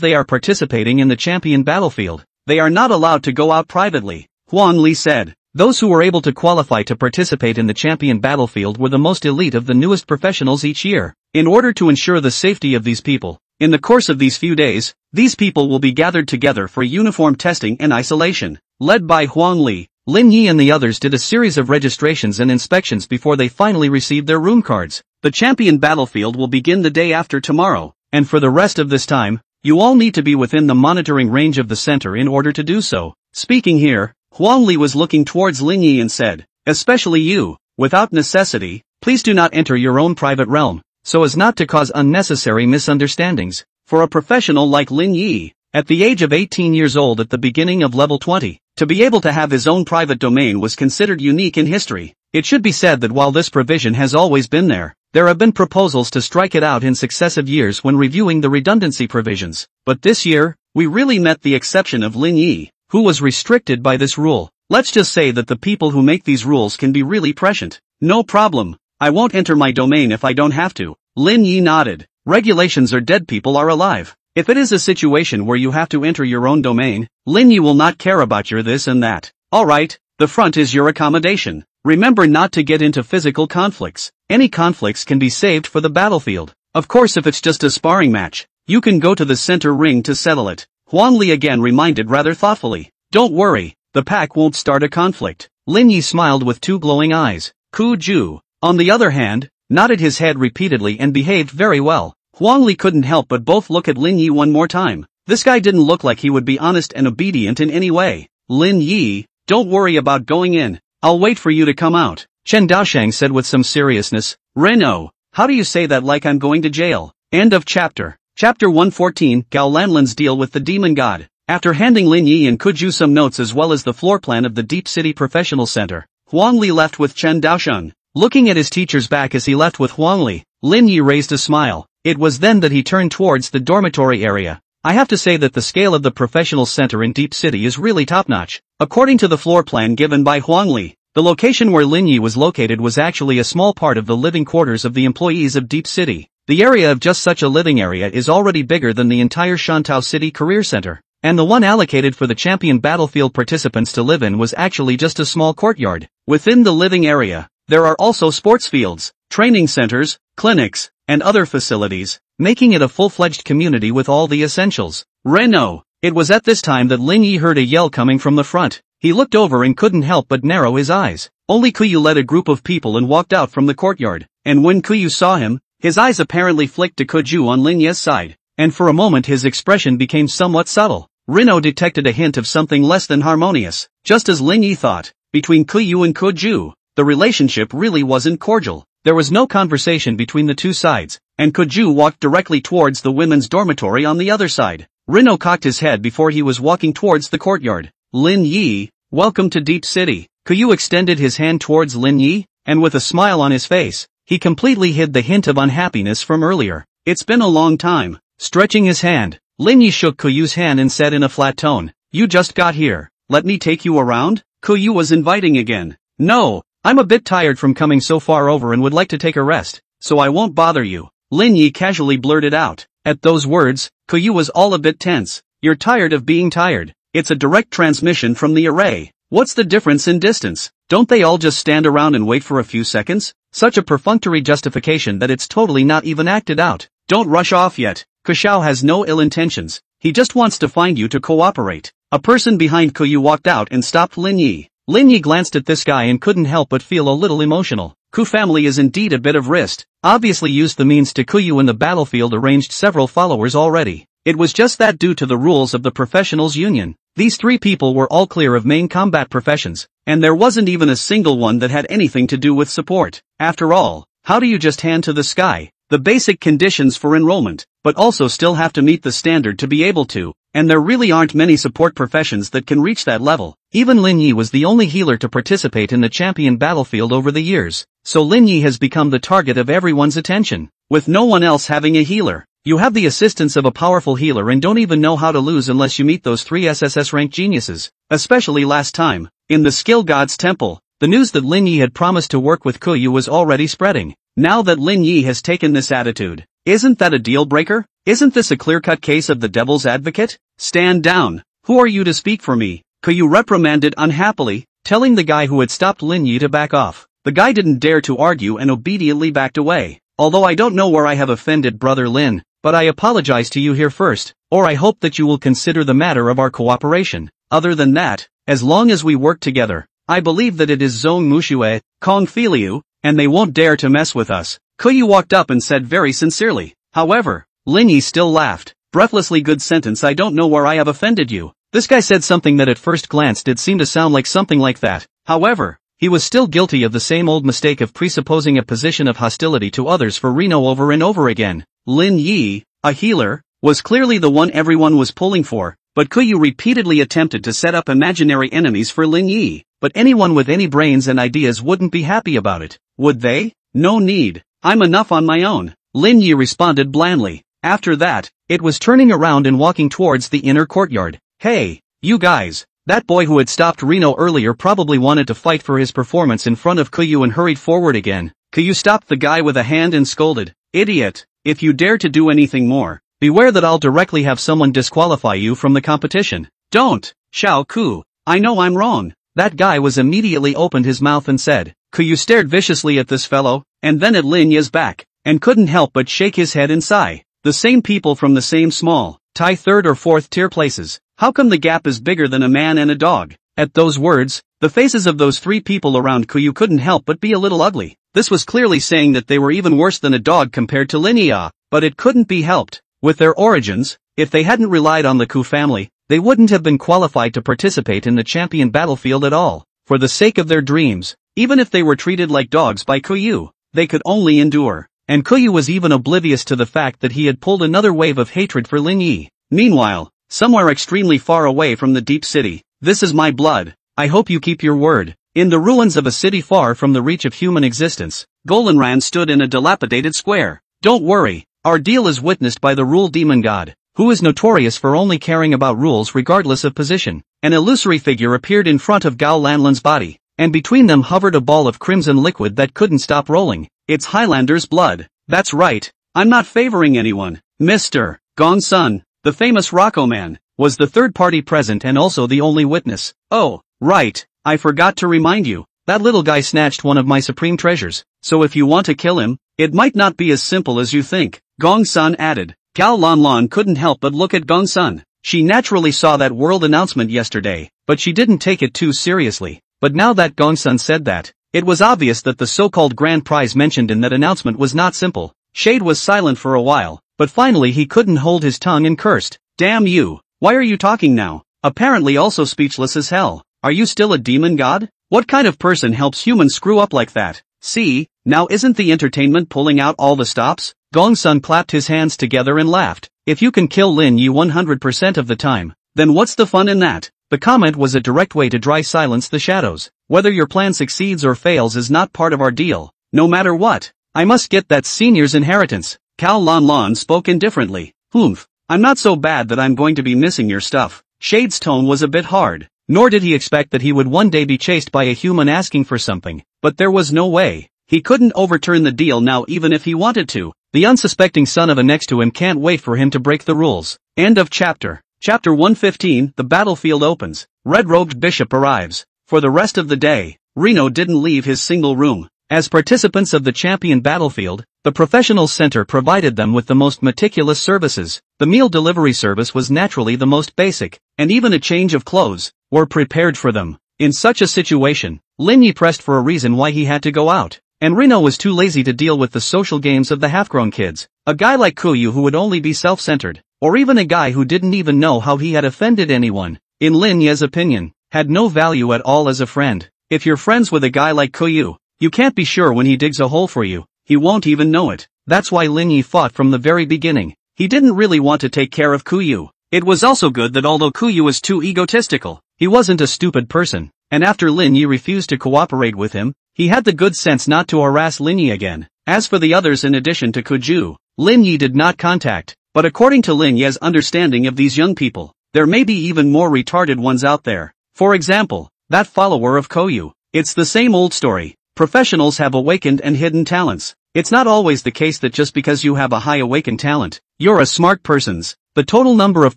they are participating in the champion battlefield, they are not allowed to go out privately. Huangli said. Those who were able to qualify to participate in the champion battlefield were the most elite of the newest professionals each year. In order to ensure the safety of these people, in the course of these few days, these people will be gathered together for uniform testing and isolation. Led by Huangli, Lin Yi and the others did a series of registrations and inspections before they finally received their room cards. The champion battlefield will begin the day after tomorrow, and for the rest of this time, you all need to be within the monitoring range of the center in order to do so. Speaking here, Huang Li was looking towards Lin Yi and said, especially you, without necessity, please do not enter your own private realm, so as not to cause unnecessary misunderstandings. For a professional like Lin Yi, at the age of 18 years old at the beginning of level 20, to be able to have his own private domain was considered unique in history. It should be said that while this provision has always been there have been proposals to strike it out in successive years when reviewing the redundancy provisions. But this year, we really met the exception of Lin Yi, who was restricted by this rule. Let's just say that the people who make these rules can be really prescient. No problem, I won't enter my domain if I don't have to. Lin Yi nodded. Regulations are dead, people are alive. If it is a situation where you have to enter your own domain, Lin Yi will not care about your this and that. Alright, the front is your accommodation. Remember not to get into physical conflicts. Any conflicts can be saved for the battlefield. Of course, if it's just a sparring match, you can go to the center ring to settle it. Huang Li again reminded rather thoughtfully. Don't worry, the pack won't start a conflict. Lin Yi smiled with two glowing eyes. Ku Ju, on the other hand, nodded his head repeatedly and behaved very well. Huang Li couldn't help but both look at Lin Yi one more time. This guy didn't look like he would be honest and obedient in any way. Lin Yi, don't worry about going in. I'll wait for you to come out. Chen Daoshang said with some seriousness. Reno, how do you say that like I'm going to jail? End of chapter. Chapter 114, Gao Lanlan's deal with the demon god. After handing Lin Yi and Kuju some notes as well as the floor plan of the Deep City Professional Center, Huang Li left with Chen Daosheng. Looking at his teacher's back as he left with Huang Li, Lin Yi raised a smile. It was then that he turned towards the dormitory area. I have to say that the scale of the professional center in Deep City is really top-notch. According to the floor plan given by Huang Li, the location where Lin Yi was located was actually a small part of the living quarters of the employees of Deep City. The area of just such a living area is already bigger than the entire Shantao City Career Center, and the one allocated for the champion battlefield participants to live in was actually just a small courtyard. Within the living area, there are also sports fields, training centers, clinics, and other facilities, making it a full-fledged community with all the essentials. Reno. It was at this time that Lin Yi heard a yell coming from the front. He looked over and couldn't help but narrow his eyes. Only Kuyu led a group of people and walked out from the courtyard, and when Kuyu saw him, his eyes apparently flicked to Kuju on Lin Yi's side, and for a moment his expression became somewhat subtle. Reno detected a hint of something less than harmonious. Just as Lin Yi thought, between Kuyu and Kuju, the relationship really wasn't cordial. There was no conversation between the two sides, and Kuju walked directly towards the women's dormitory on the other side. Reno cocked his head before he was walking towards the courtyard. Lin Yi, welcome to Deep City. Kuyu extended his hand towards Lin Yi, and with a smile on his face, he completely hid the hint of unhappiness from earlier. It's been a long time. Stretching his hand, Lin Yi shook Kuyu's hand and said in a flat tone, you just got here. Let me take you around? Kuyu was inviting again. No, I'm a bit tired from coming so far over and would like to take a rest, so I won't bother you. Lin Yi casually blurted out. At those words, Kuyu was all a bit tense. You're tired of being tired. It's a direct transmission from the array. What's the difference in distance? Don't they all just stand around and wait for a few seconds? Such a perfunctory justification that it's totally not even acted out. Don't rush off yet. Kushao has no ill intentions. He just wants to find you to cooperate. A person behind Kuyu walked out and stopped Lin Yi. Lin Yi glanced at this guy and couldn't help but feel a little emotional. Ku family is indeed a bit of wrist. Obviously used the means to Kuyu in the battlefield arranged several followers already. It was just that due to the rules of the professionals union, these three people were all clear of main combat professions, and there wasn't even a single one that had anything to do with support. After all, how do you just hand to the sky the basic conditions for enrollment, but also still have to meet the standard to be able to, and there really aren't many support professions that can reach that level. Even Lin Yi was the only healer to participate in the champion battlefield over the years, so Lin Yi has become the target of everyone's attention. With no one else having a healer, you have the assistance of a powerful healer and don't even know how to lose unless you meet those three SSS rank geniuses. Especially last time, in the Skill God's Temple, the news that Lin Yi had promised to work with Kuyu was already spreading. Now that Lin Yi has taken this attitude, isn't that a deal breaker? Isn't this a clear-cut case of the devil's advocate? Stand down. Who are you to speak for me? Kuyu reprimanded unhappily, telling the guy who had stopped Lin Yi to back off. The guy didn't dare to argue and obediently backed away. Although I don't know where I have offended Brother Lin, but I apologize to you here first, or I hope that you will consider the matter of our cooperation. Other than that, as long as we work together, I believe that it is Zhong Mushue, Kong Filiu, and they won't dare to mess with us. Kuyu walked up and said very sincerely. However, Lin Yi still laughed. Breathlessly good sentence. I don't know where I have offended you. This guy said something that at first glance did seem to sound like something like that. However, he was still guilty of the same old mistake of presupposing a position of hostility to others for Reno over and over again. Lin Yi, a healer, was clearly the one everyone was pulling for, but Kuyu repeatedly attempted to set up imaginary enemies for Lin Yi, but anyone with any brains and ideas wouldn't be happy about it, would they? No need. I'm enough on my own, Lin Yi responded blandly. After that, it was turning around and walking towards the inner courtyard. Hey, you guys. That boy who had stopped Reno earlier probably wanted to fight for his performance in front of Kuyu and hurried forward again. Kuyu stopped the guy with a hand and scolded, "Idiot, if you dare to do anything more, beware that I'll directly have someone disqualify you from the competition." "Don't, Xiao Ku, I know I'm wrong." That guy was immediately opened his mouth and said. Kuyu stared viciously at this fellow, and then at Lin Yi's back, and couldn't help but shake his head and sigh. The same people from the same small, Thai third or fourth tier places. How come the gap is bigger than a man and a dog? At those words, the faces of those three people around Kuyu couldn't help but be a little ugly. This was clearly saying that they were even worse than a dog compared to Lin Yi, but it couldn't be helped. With their origins, if they hadn't relied on the Ku family, they wouldn't have been qualified to participate in the champion battlefield at all. For the sake of their dreams, even if they were treated like dogs by Kuyu, they could only endure. And Kuyu was even oblivious to the fact that he had pulled another wave of hatred for Lin Yi. Meanwhile, somewhere extremely far away from the deep city, "This is my blood, I hope you keep your word." In the ruins of a city far from the reach of human existence, Golenran stood in a dilapidated square. "Don't worry, our deal is witnessed by the Rule Demon God, who is notorious for only caring about rules regardless of position." An illusory figure appeared in front of Gao Lanlan's body, and between them hovered a ball of crimson liquid that couldn't stop rolling. "It's Highlander's blood." "That's right, I'm not favoring anyone." Mr. Gongsun, the famous Rocco man, was the third party present and also the only witness. "Oh, right, I forgot to remind you, that little guy snatched one of my supreme treasures, so if you want to kill him, it might not be as simple as you think," Gongsun added. Gao Lanlan couldn't help but look at Gongsun. She naturally saw that world announcement yesterday, but she didn't take it too seriously. But now that Gongsun said that, it was obvious that the so-called grand prize mentioned in that announcement was not simple. Shade was silent for a while, but finally he couldn't hold his tongue and cursed. "Damn you, why are you talking now?" Apparently also speechless as hell. "Are you still a demon god? What kind of person helps humans screw up like that? See, now isn't the entertainment pulling out all the stops?" Gongsun clapped his hands together and laughed. "If you can kill Lin Yi 100% of the time, then what's the fun in that?" The comment was a direct way to dry silence the shadows. "Whether your plan succeeds or fails is not part of our deal. No matter what, I must get that senior's inheritance." Cao Lanlan spoke indifferently. "Humph, I'm not so bad that I'm going to be missing your stuff." Shade's tone was a bit hard, nor did he expect that he would one day be chased by a human asking for something, but there was no way. He couldn't overturn the deal now even if he wanted to. The unsuspecting son of a next to him can't wait for him to break the rules. End of chapter. Chapter 115, the battlefield opens. Red-robed bishop arrives. For the rest of the day, Reno didn't leave his single room. As participants of the champion battlefield, the professional center provided them with the most meticulous services. The meal delivery service was naturally the most basic, and even a change of clothes were prepared for them. In such a situation, Lin Yi pressed for a reason why he had to go out, and Reno was too lazy to deal with the social games of the half-grown kids. A guy like Kuyu who would only be self-centered, or even a guy who didn't even know how he had offended anyone, in Lin Yi's opinion, had no value at all as a friend. If you're friends with a guy like Kuyu, you can't be sure when he digs a hole for you, he won't even know it. That's why Lin Yi fought from the very beginning. He didn't really want to take care of Kuyu. It was also good that although Kuyu was too egotistical, he wasn't a stupid person, and after Lin Yi refused to cooperate with him, he had the good sense not to harass Lin Yi again. As for the others in addition to Kuju, Lin Yi did not contact, but according to Lin Yi's understanding of these young people, there may be even more retarded ones out there. For example, that follower of Koyu. It's the same old story. Professionals have awakened and hidden talents. It's not always the case that just because you have a high awakened talent, you're a smart person's. The total number of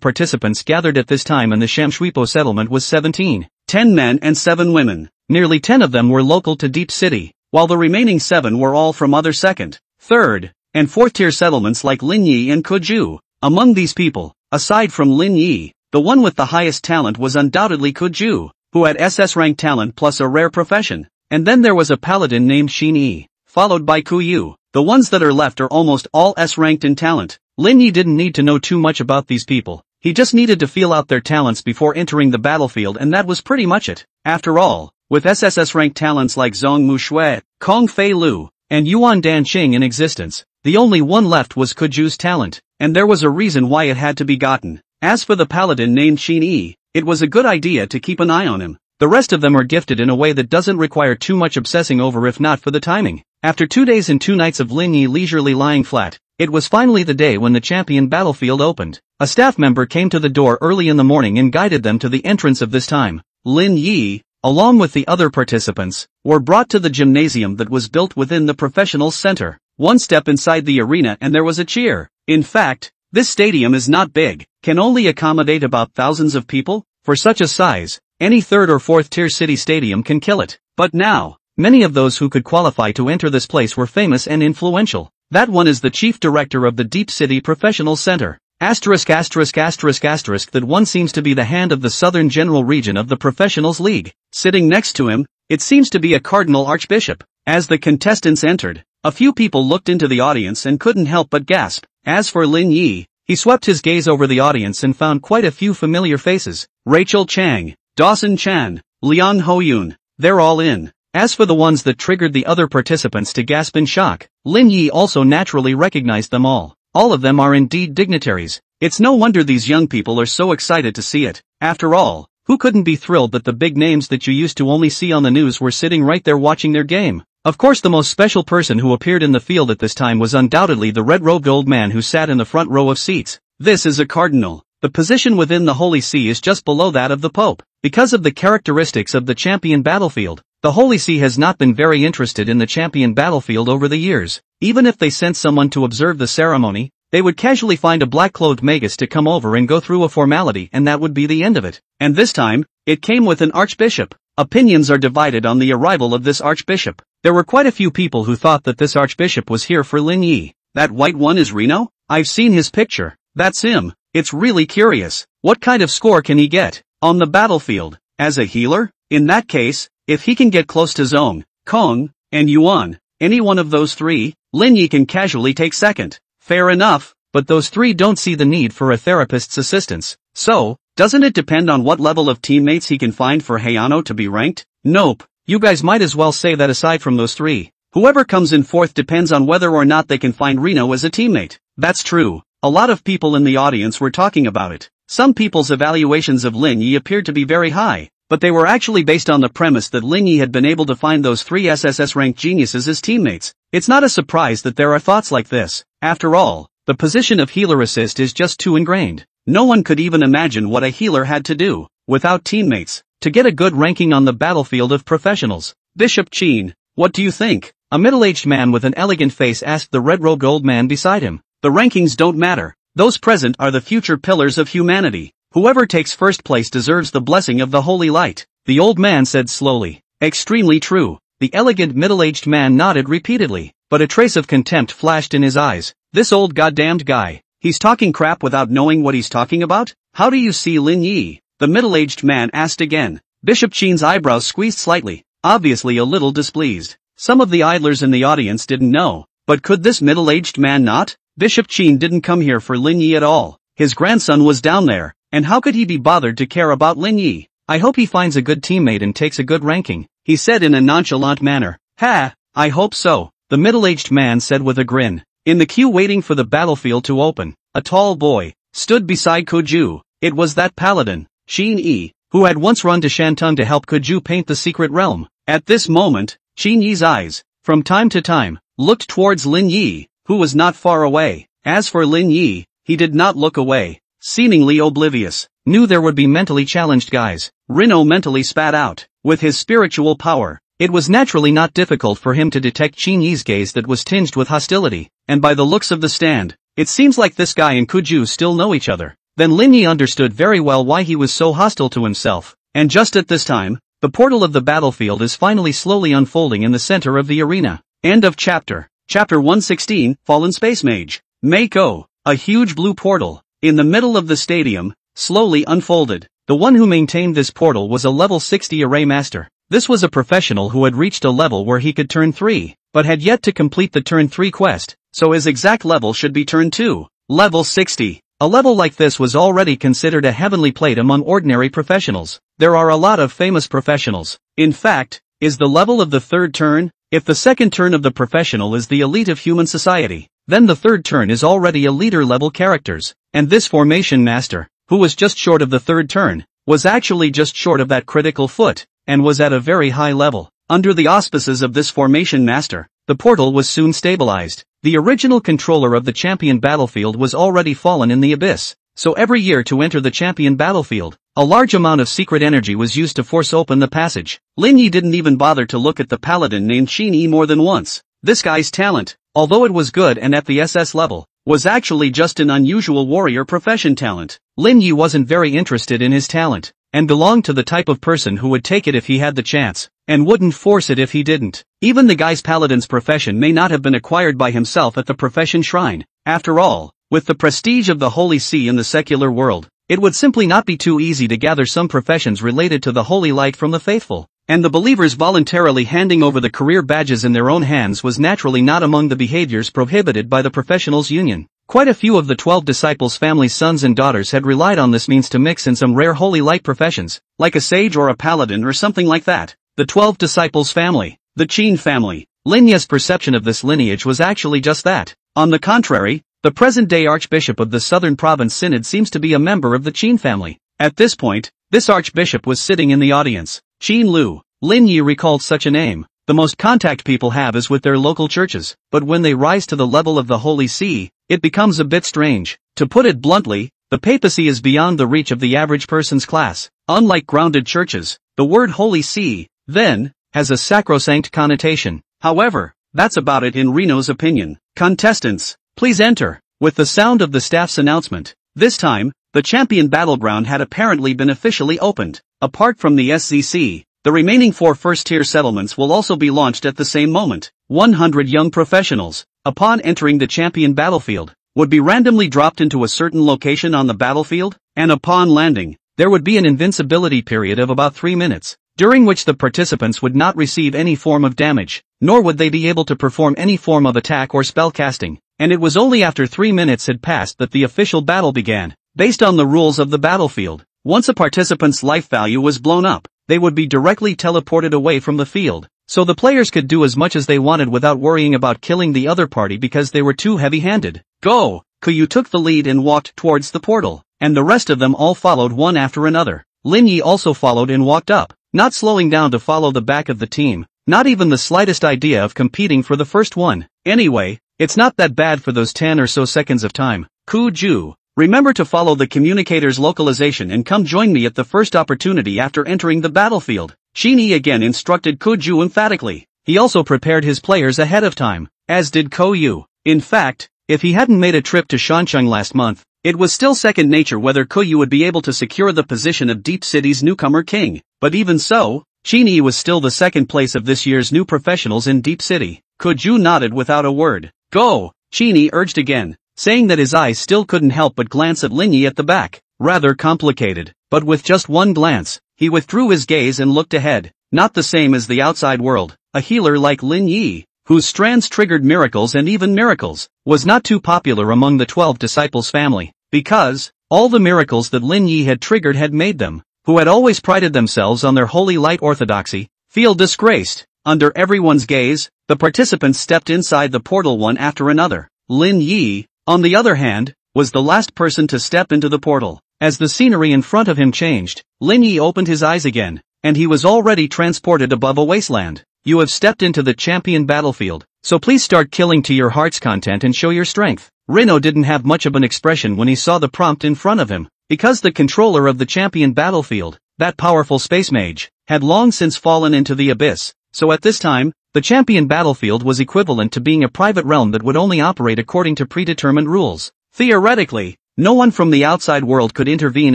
participants gathered at this time in the Shamshuipo settlement was 17. 10 men and 7 women. Nearly 10 of them were local to Deep City, while the remaining 7 were all from other second, third, and fourth tier settlements like Lin Yi and Kuju. Among these people, aside from Lin Yi, the one with the highest talent was undoubtedly Kuju, who who had SS rank talent plus a rare profession. And then there was a paladin named Xin Yi, followed by Ku Yu. The ones that are left are almost all S ranked in talent. Lin Yi didn't need to know too much about these people. He just needed to feel out their talents before entering the battlefield, and that was pretty much it. After all, with SSS ranked talents like Zhong Mushui, Kong Fei Lu, and Yuan Danqing in existence, the only one left was Kuju's talent, and there was a reason why it had to be gotten. As for the paladin named Xin Yi, it was a good idea to keep an eye on him. The rest of them are gifted in a way that doesn't require too much obsessing over if not for the timing. After 2 days and 2 nights of Lin Yi leisurely lying flat, it was finally the day when the champion battlefield opened. A staff member came to the door early in the morning and guided them to the entrance of this time. Lin Yi, along with the other participants, were brought to the gymnasium that was built within the professionals center. One step inside the arena and there was a cheer. In fact, this stadium is not big, can only accommodate about thousands of people. For such a size, any 3rd or 4th tier city stadium can kill it. But now, many of those who could qualify to enter this place were famous and influential. That one is the chief director of the Deep City Professional Center. That one seems to be the hand of the Southern General Region of the Professionals League. Sitting next to him, it seems to be a Cardinal Archbishop. As the contestants entered, a few people looked into the audience and couldn't help but gasp. As for Lin Yi, he swept his gaze over the audience and found quite a few familiar faces. Rachel Chang, Dawson Chan, Liang Hoyun, they're all in. As for the ones that triggered the other participants to gasp in shock, Lin Yi also naturally recognized them all. All of them are indeed dignitaries. It's no wonder these young people are so excited to see it. After all, who couldn't be thrilled that the big names that you used to only see on the news were sitting right there watching their game? Of course, the most special person who appeared in the field at this time was undoubtedly the red-robed old man who sat in the front row of seats. This is a cardinal. The position within the Holy See is just below that of the Pope. Because of the characteristics of the champion battlefield, the Holy See has not been very interested in the champion battlefield over the years. Even if they sent someone to observe the ceremony, they would casually find a black-clothed magus to come over and go through a formality, and that would be the end of it. And this time, it came with an archbishop. Opinions are divided on the arrival of this archbishop. There were quite a few people who thought that this archbishop was here for Lin Yi. That white one is Reno? I've seen his picture. That's him. It's really curious. What kind of score can he get on the battlefield? As a healer? In that case, if he can get close to Zhong, Kong, and Yuan, any one of those three, Lin Yi can casually take second. Fair enough, but those three don't see the need for a therapist's assistance. So, doesn't it depend on what level of teammates he can find for Hayano to be ranked? Nope, you guys might as well say that aside from those three, whoever comes in fourth depends on whether or not they can find Reno as a teammate. That's true. A lot of people in the audience were talking about it. Some people's evaluations of Lin Yi appeared to be very high, but they were actually based on the premise that Lin Yi had been able to find those three SSS-ranked geniuses as teammates. It's not a surprise that there are thoughts like this. After all, the position of healer assist is just too ingrained. No one could even imagine what a healer had to do, without teammates, to get a good ranking on the battlefield of professionals. Bishop Qin, what do you think? A middle-aged man with an elegant face asked the red-robed old man beside him. The rankings don't matter. Those present are the future pillars of humanity. Whoever takes first place deserves the blessing of the holy light. The old man said slowly. Extremely true. The elegant middle-aged man nodded repeatedly, but a trace of contempt flashed in his eyes. This old goddamned guy. He's talking crap without knowing what he's talking about? How do you see Lin Yi? The middle-aged man asked again. Bishop Qin's eyebrows squeezed slightly, obviously a little displeased. Some of the idlers in the audience didn't know, but could this middle-aged man not? Bishop Qin didn't come here for Lin Yi at all. His grandson was down there, and how could he be bothered to care about Lin Yi? I hope he finds a good teammate and takes a good ranking, he said in a nonchalant manner. Ha, I hope so, the middle-aged man said with a grin. In the queue waiting for the battlefield to open, a tall boy stood beside Kuju. It was that paladin, Xin Yi, who had once run to Shantung to help Kuju paint the secret realm. At this moment, Xin Yi's eyes, from time to time, looked towards Lin Yi, who was not far away. As for Lin Yi, he did not look away, seemingly oblivious. Knew there would be mentally challenged guys. Reno mentally spat out. With his spiritual power, it was naturally not difficult for him to detect Xin Yi's gaze that was tinged with hostility, and by the looks of the stand, it seems like this guy and Kuju still know each other. Then Lin Yi understood very well why he was so hostile to himself, and just at this time, the portal of the battlefield is finally slowly unfolding in the center of the arena. End of chapter. Chapter 116, Fallen Space Mage. Mako, a huge blue portal, in the middle of the stadium, slowly unfolded. The one who maintained this portal was a level 60 array master. This was a professional who had reached a level where he could turn 3, but had yet to complete the turn 3 quest, so his exact level should be turn 2. Level 60. A level like this was already considered a heavenly plate among ordinary professionals. There are a lot of famous professionals. In fact, is the level of the third turn? If the second turn of the professional is the elite of human society, then the third turn is already a leader-level characters, and this formation master, who was just short of the third turn, was actually just short of that critical foot, and was at a very high level. Under the auspices of this formation master, the portal was soon stabilized. The original controller of the champion battlefield was already fallen in the abyss, so every year to enter the champion battlefield, a large amount of secret energy was used to force open the passage. Lin Yi didn't even bother to look at the paladin named Qin Yi more than once. This guy's talent, although it was good and at the SS level, was actually just an unusual warrior profession talent. Lin Yi wasn't very interested in his talent, and belonged to the type of person who would take it if he had the chance, and wouldn't force it if he didn't. Even the guy's paladin's profession may not have been acquired by himself at the profession shrine. After all, with the prestige of the Holy See in the secular world, it would simply not be too easy to gather some professions related to the holy light from the faithful, and the believers voluntarily handing over the career badges in their own hands was naturally not among the behaviors prohibited by the professionals' union. Quite a few of the 12 disciples' families' sons and daughters had relied on this means to mix in some rare holy light professions, like a sage or a paladin or something like that. The 12 disciples' family, the Qin family. Lin Yi's perception of this lineage was actually just that. On the contrary, the present-day Archbishop of the Southern Province Synod seems to be a member of the Qin family. At this point, this Archbishop was sitting in the audience. Qin Lu. Lin Yi recalled such a name. The most contact people have is with their local churches, but when they rise to the level of the Holy See, it becomes a bit strange. To put it bluntly, the papacy is beyond the reach of the average person's class. Unlike grounded churches, the word Holy See, then, has a sacrosanct connotation. However, that's about it in Reno's opinion. Contestants, please enter. With the sound of the staff's announcement, this time, the champion battleground had apparently been officially opened. Apart from the SZC, the remaining 4 first-tier settlements will also be launched at the same moment. 100 young professionals, upon entering the champion battlefield, would be randomly dropped into a certain location on the battlefield, and upon landing, there would be an invincibility period of about 3 minutes, during which the participants would not receive any form of damage, nor would they be able to perform any form of attack or spell casting, and it was only after 3 minutes had passed that the official battle began. Based on the rules of the battlefield, once a participant's life value was blown up, they would be directly teleported away from the field, so the players could do as much as they wanted without worrying about killing the other party because they were too heavy-handed. Go! Kuyu took the lead and walked towards the portal, and the rest of them all followed one after another. Lin Yi also followed and walked up, not slowing down to follow the back of the team, not even the slightest idea of competing for the first one. Anyway, it's not that bad for those 10 or so seconds of time. Ku Ju. Remember to follow the communicator's localization and come join me at the first opportunity after entering the battlefield. Qin Yi again instructed Ku Ju emphatically. He also prepared his players ahead of time, as did Ko Yu. In fact, if he hadn't made a trip to Shancheng last month, it was still second nature whether Ko Yu would be able to secure the position of Deep City's newcomer king. But even so, Qin Yi was still the second place of this year's new professionals in Deep City. Ko Ju nodded without a word. Go! Qin Yi urged again, saying that his eyes still couldn't help but glance at Lin Yi at the back. Rather complicated, but with just one glance, he withdrew his gaze and looked ahead. Not the same as the outside world. A healer like Lin Yi, whose strands triggered miracles and even miracles, was not too popular among the 12 disciples family, because all the miracles that Lin Yi had triggered had made them, who had always prided themselves on their holy light orthodoxy, feel disgraced. Under everyone's gaze, the participants stepped inside the portal one after another. Lin Yi, on the other hand, was the last person to step into the portal. As the scenery in front of him changed, Lin Yi opened his eyes again, and he was already transported above a wasteland. You have stepped into the champion battlefield, so please start killing to your heart's content and show your strength. Reno didn't have much of an expression when he saw the prompt in front of him, because the controller of the champion battlefield, that powerful space mage, had long since fallen into the abyss, so at this time, the champion battlefield was equivalent to being a private realm that would only operate according to predetermined rules. Theoretically, no one from the outside world could intervene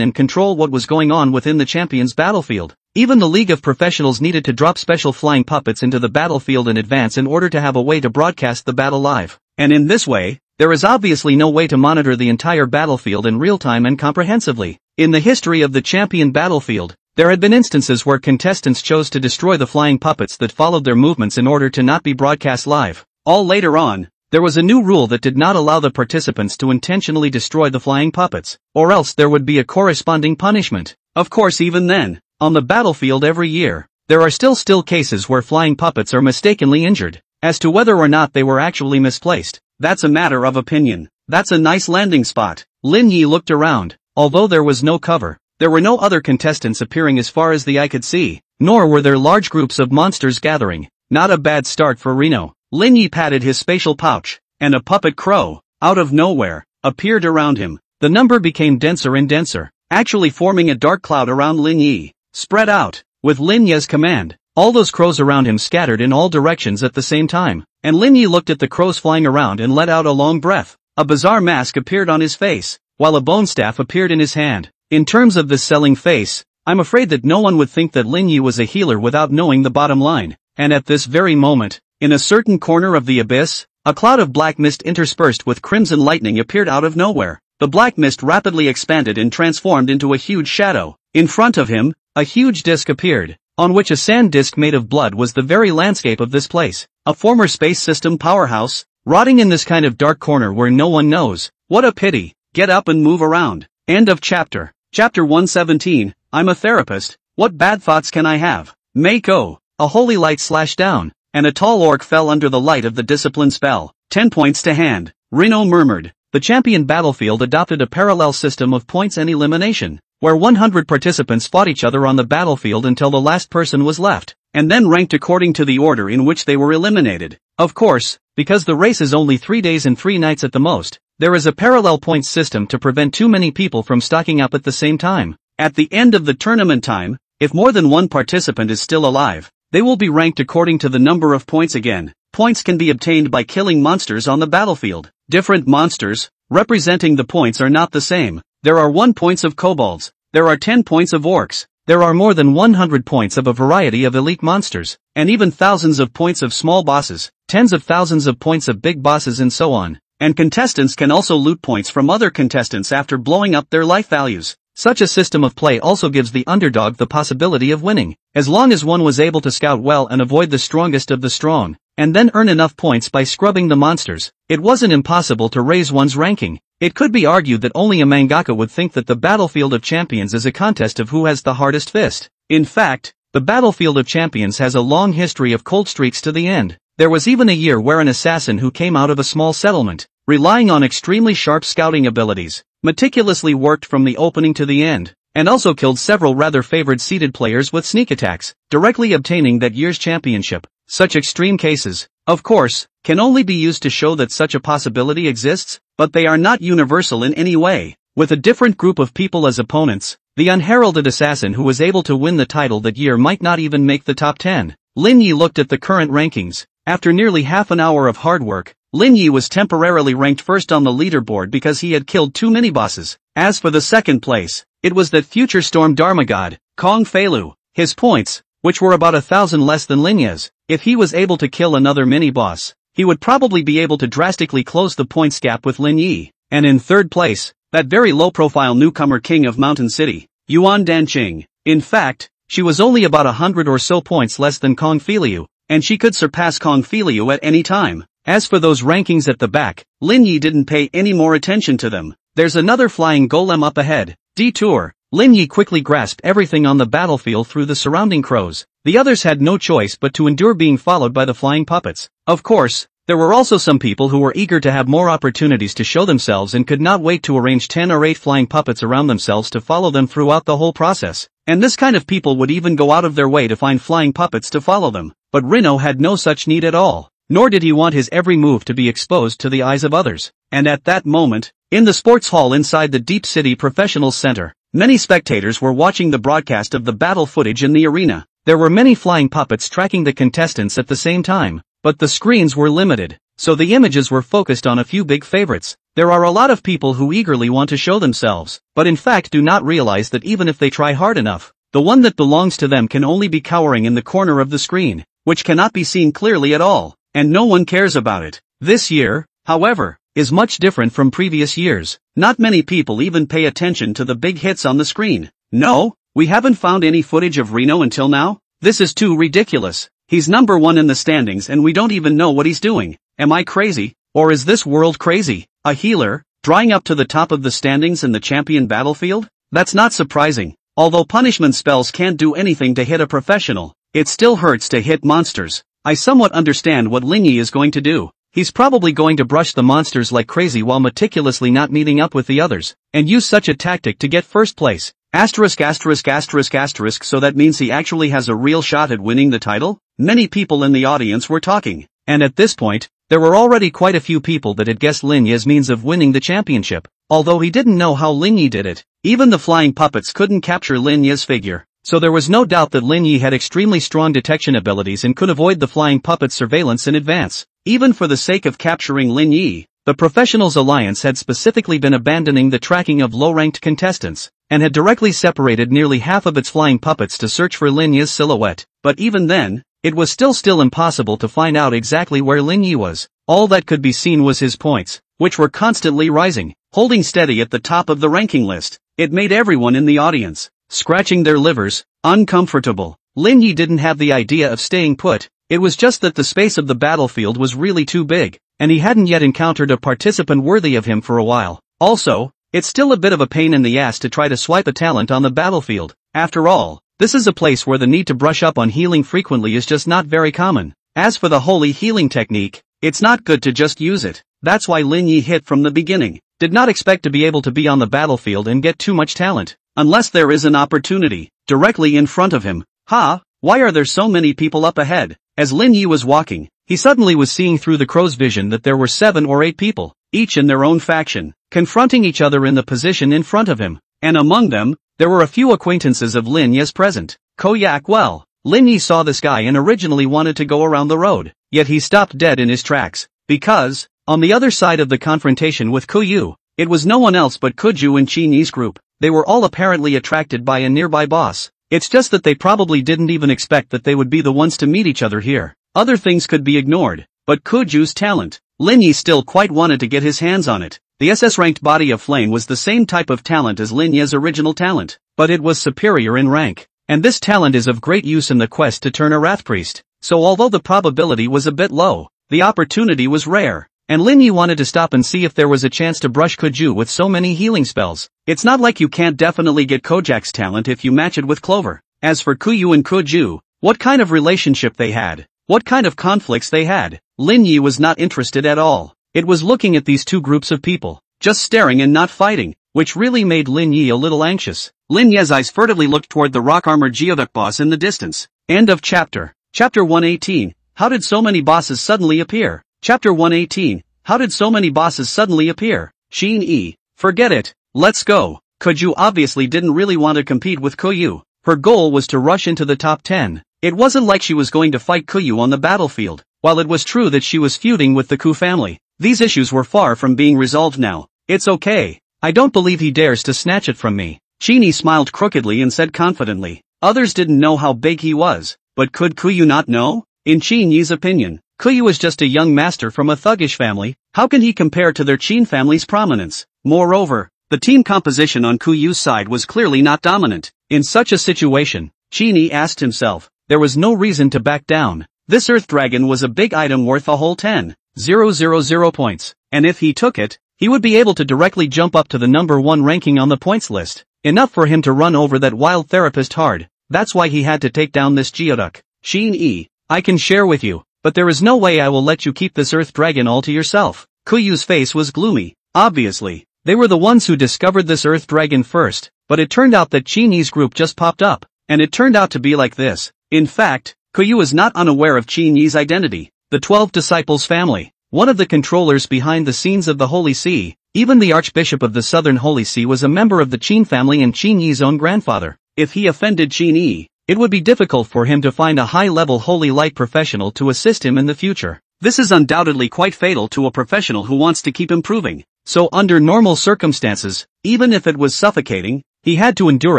and control what was going on within the champion's battlefield. Even the League of Professionals needed to drop special flying puppets into the battlefield in advance in order to have a way to broadcast the battle live. And in this way, there is obviously no way to monitor the entire battlefield in real time and comprehensively. In the history of the champion battlefield, there had been instances where contestants chose to destroy the flying puppets that followed their movements in order to not be broadcast live. All later on, there was a new rule that did not allow the participants to intentionally destroy the flying puppets, or else there would be a corresponding punishment. Of course, even then, on the battlefield every year, there are still cases where flying puppets are mistakenly injured. As to whether or not they were actually misplaced, that's a matter of opinion. That's a nice landing spot. Lin Yi looked around. Although there was no cover, there were no other contestants appearing as far as the eye could see, nor were there large groups of monsters gathering. Not a bad start for Reno. Lin Yi patted his spatial pouch, and a puppet crow, out of nowhere, appeared around him. The number became denser and denser, actually forming a dark cloud around Lin Yi. Spread out. With Lin Yi's command, all those crows around him scattered in all directions at the same time, and Lin Yi looked at the crows flying around and let out a long breath. A bizarre mask appeared on his face, while a bone staff appeared in his hand. In terms of this selling face, I'm afraid that no one would think that Lin Yi was a healer without knowing the bottom line. And at this very moment, in a certain corner of the abyss, a cloud of black mist interspersed with crimson lightning appeared out of nowhere. The black mist rapidly expanded and transformed into a huge shadow. In front of him, a huge disc appeared, on which a sand disc made of blood was the very landscape of this place. A former space system powerhouse, rotting in this kind of dark corner where no one knows. What a pity. Get up and move around. End of chapter. Chapter 117, I'm a therapist, what bad thoughts can I have? Mako. A holy light slashed down, and a tall orc fell under the light of the discipline spell. 10 points to hand. Reno murmured. The champion battlefield adopted a parallel system of points and elimination, where 100 participants fought each other on the battlefield until the last person was left, and then ranked according to the order in which they were eliminated. Of course, because the race is only 3 days and 3 nights at the most, there is a parallel points system to prevent too many people from stocking up at the same time. At the end of the tournament time, if more than one participant is still alive, they will be ranked according to the number of points again. Points can be obtained by killing monsters on the battlefield. Different monsters, representing the points, are not the same. There are 1 points of kobolds. There are 10 points of orcs. There are more than 100 points of a variety of elite monsters, and even thousands of points of small bosses, tens of thousands of points of big bosses, and so on. And contestants can also loot points from other contestants after blowing up their life values. Such a system of play also gives the underdog the possibility of winning, as long as one was able to scout well and avoid the strongest of the strong, and then earn enough points by scrubbing the monsters. It wasn't impossible to raise one's ranking. It could be argued that only a mangaka would think that the Battlefield of Champions is a contest of who has the hardest fist. In fact, the Battlefield of Champions has a long history of cold streaks to the end. There was even a year where an assassin who came out of a small settlement, relying on extremely sharp scouting abilities, meticulously worked from the opening to the end, and also killed several rather favored seeded players with sneak attacks, directly obtaining that year's championship. Such extreme cases, of course, can only be used to show that such a possibility exists, but they are not universal in any way. With a different group of people as opponents, the unheralded assassin who was able to win the title that year might not even make the top 10. Lin Yi looked at the current rankings. After nearly half an hour of hard work, Lin Yi was temporarily ranked first on the leaderboard because he had killed too many bosses. As for the second place, it was that future Storm Dharma god, Kong Fei Lu. His points, which were about 1,000 less than Lin Yi's, if he was able to kill another mini-boss, he would probably be able to drastically close the points gap with Lin Yi. And in third place, that very low-profile newcomer king of Mountain City, Yuan Danqing. In fact, she was only about 100 or so points less than Kong Fei Lu, and she could surpass Kong Fei Lu at any time. As for those rankings at the back, Lin Yi didn't pay any more attention to them. There's another flying golem up ahead. Detour. Lin Yi quickly grasped everything on the battlefield through the surrounding crows. The others had no choice but to endure being followed by the flying puppets. Of course, there were also some people who were eager to have more opportunities to show themselves and could not wait to arrange 10 or 8 flying puppets around themselves to follow them throughout the whole process. And this kind of people would even go out of their way to find flying puppets to follow them. But Reno had no such need at all, nor did he want his every move to be exposed to the eyes of others. And at that moment, in the sports hall inside the Deep City Professional Center, many spectators were watching the broadcast of the battle footage in the arena. There were many flying puppets tracking the contestants at the same time, but the screens were limited, so the images were focused on a few big favorites. There are a lot of people who eagerly want to show themselves, but in fact do not realize that even if they try hard enough, the one that belongs to them can only be cowering in the corner of the screen, which cannot be seen clearly at all, and no one cares about it. This year, however, is much different from previous years. Not many people even pay attention to the big hits on the screen. No, we haven't found any footage of Reno until now? This is too ridiculous. He's number one in the standings and we don't even know what he's doing. Am I crazy? Or is this world crazy? A healer, drying up to the top of the standings in the champion battlefield? That's not surprising. Although punishment spells can't do anything to hit a professional, it still hurts to hit monsters. I somewhat understand what Lin Yi is going to do. He's probably going to brush the monsters like crazy while meticulously not meeting up with the others, and use such a tactic to get first place. Asterisk asterisk asterisk asterisk, so that means he actually has a real shot at winning the title? Many people in the audience were talking, and at this point, there were already quite a few people that had guessed Lin Yi's means of winning the championship. Although he didn't know how Lin Yi did it, even the flying puppets couldn't capture Lin Yi's figure. So there was no doubt that Lin Yi had extremely strong detection abilities and could avoid the flying puppet's surveillance in advance. Even for the sake of capturing Lin Yi, the Professionals Alliance had specifically been abandoning the tracking of low-ranked contestants, and had directly separated nearly half of its flying puppets to search for Lin Yi's silhouette. But even then, it was still impossible to find out exactly where Lin Yi was. All that could be seen was his points, which were constantly rising, holding steady at the top of the ranking list. It made everyone in the audience, scratching their livers, uncomfortable. Lin Yi didn't have the idea of staying put, it was just that the space of the battlefield was really too big, and he hadn't yet encountered a participant worthy of him for a while. Also, it's still a bit of a pain in the ass to try to swipe a talent on the battlefield. After all, this is a place where the need to brush up on healing frequently is just not very common. As for the holy healing technique, it's not good to just use it. That's why Lin Yi hit from the beginning. Did not expect to be able to be on the battlefield and get too much talent, unless there is an opportunity, directly in front of him. Why are there so many people up ahead? As Lin Yi was walking, he suddenly was seeing through the crow's vision that there were 7 or 8 people, each in their own faction, confronting each other in the position in front of him, and among them, there were a few acquaintances of Lin Yi's present. Koyak. Well, Lin Yi saw this guy and originally wanted to go around the road, yet he stopped dead in his tracks, because, on the other side of the confrontation with Kuyu, it was no one else but Kuju and Qin Yi's group. They were all apparently attracted by a nearby boss. It's just that they probably didn't even expect that they would be the ones to meet each other here. Other things could be ignored, but Kuju's talent, Lin Yi still quite wanted to get his hands on it. The SS-ranked body of flame was the same type of talent as Lin Yi's original talent, but it was superior in rank. And this talent is of great use in the quest to turn a Wrathpriest. So although the probability was a bit low, the opportunity was rare. And Lin Yi wanted to stop and see if there was a chance to brush Kuju with so many healing spells. It's not like you can't definitely get Kojak's talent if you match it with Clover. As for Kuyu and Kuju, what kind of relationship they had, what kind of conflicts they had, Lin Yi was not interested at all. It was looking at these two groups of people, just staring and not fighting, which really made Lin Yi a little anxious. Lin Yi's eyes furtively looked toward the rock-armored Geoduck boss in the distance. End of chapter. Chapter 118. How did so many bosses suddenly appear? Chapter 118. How did so many bosses suddenly appear? Qin Yi. Forget it. Let's go. Kuju obviously didn't really want to compete with Kuyu. Her goal was to rush into the top 10. It wasn't like she was going to fight Kuyu on the battlefield. While it was true that she was feuding with the Ku family, these issues were far from being resolved now. It's okay. I don't believe he dares to snatch it from me. Qin Yi smiled crookedly and said confidently. Others didn't know how big he was, but could Kuyu not know? In Qin Yi's opinion, Kuyu is just a young master from a thuggish family. How can he compare to their Qin family's prominence? Moreover, the team composition on Kuyu's side was clearly not dominant. In such a situation, Qin Yi asked himself, there was no reason to back down. This Earth Dragon was a big item worth a whole 10,000 points, and if he took it, he would be able to directly jump up to the number 1 ranking on the points list. Enough for him to run over that wild therapist hard. That's why he had to take down this Geoduck. Qin Yi, I can share with you, but there is no way I will let you keep this Earth Dragon all to yourself. Kuyu's face was gloomy. Obviously, they were the ones who discovered this Earth Dragon first, but it turned out that Qin Yi's group just popped up, and it turned out to be like this. In fact, Kuyu is not unaware of Qin Yi's identity. The 12 Disciples family, one of the controllers behind the scenes of the Holy See, even the Archbishop of the Southern Holy See was a member of the Qin family and Qin Yi's own grandfather. If he offended Qin Yi, it would be difficult for him to find a high-level Holy Light professional to assist him in the future. This is undoubtedly quite fatal to a professional who wants to keep improving. So under normal circumstances, even if it was suffocating, he had to endure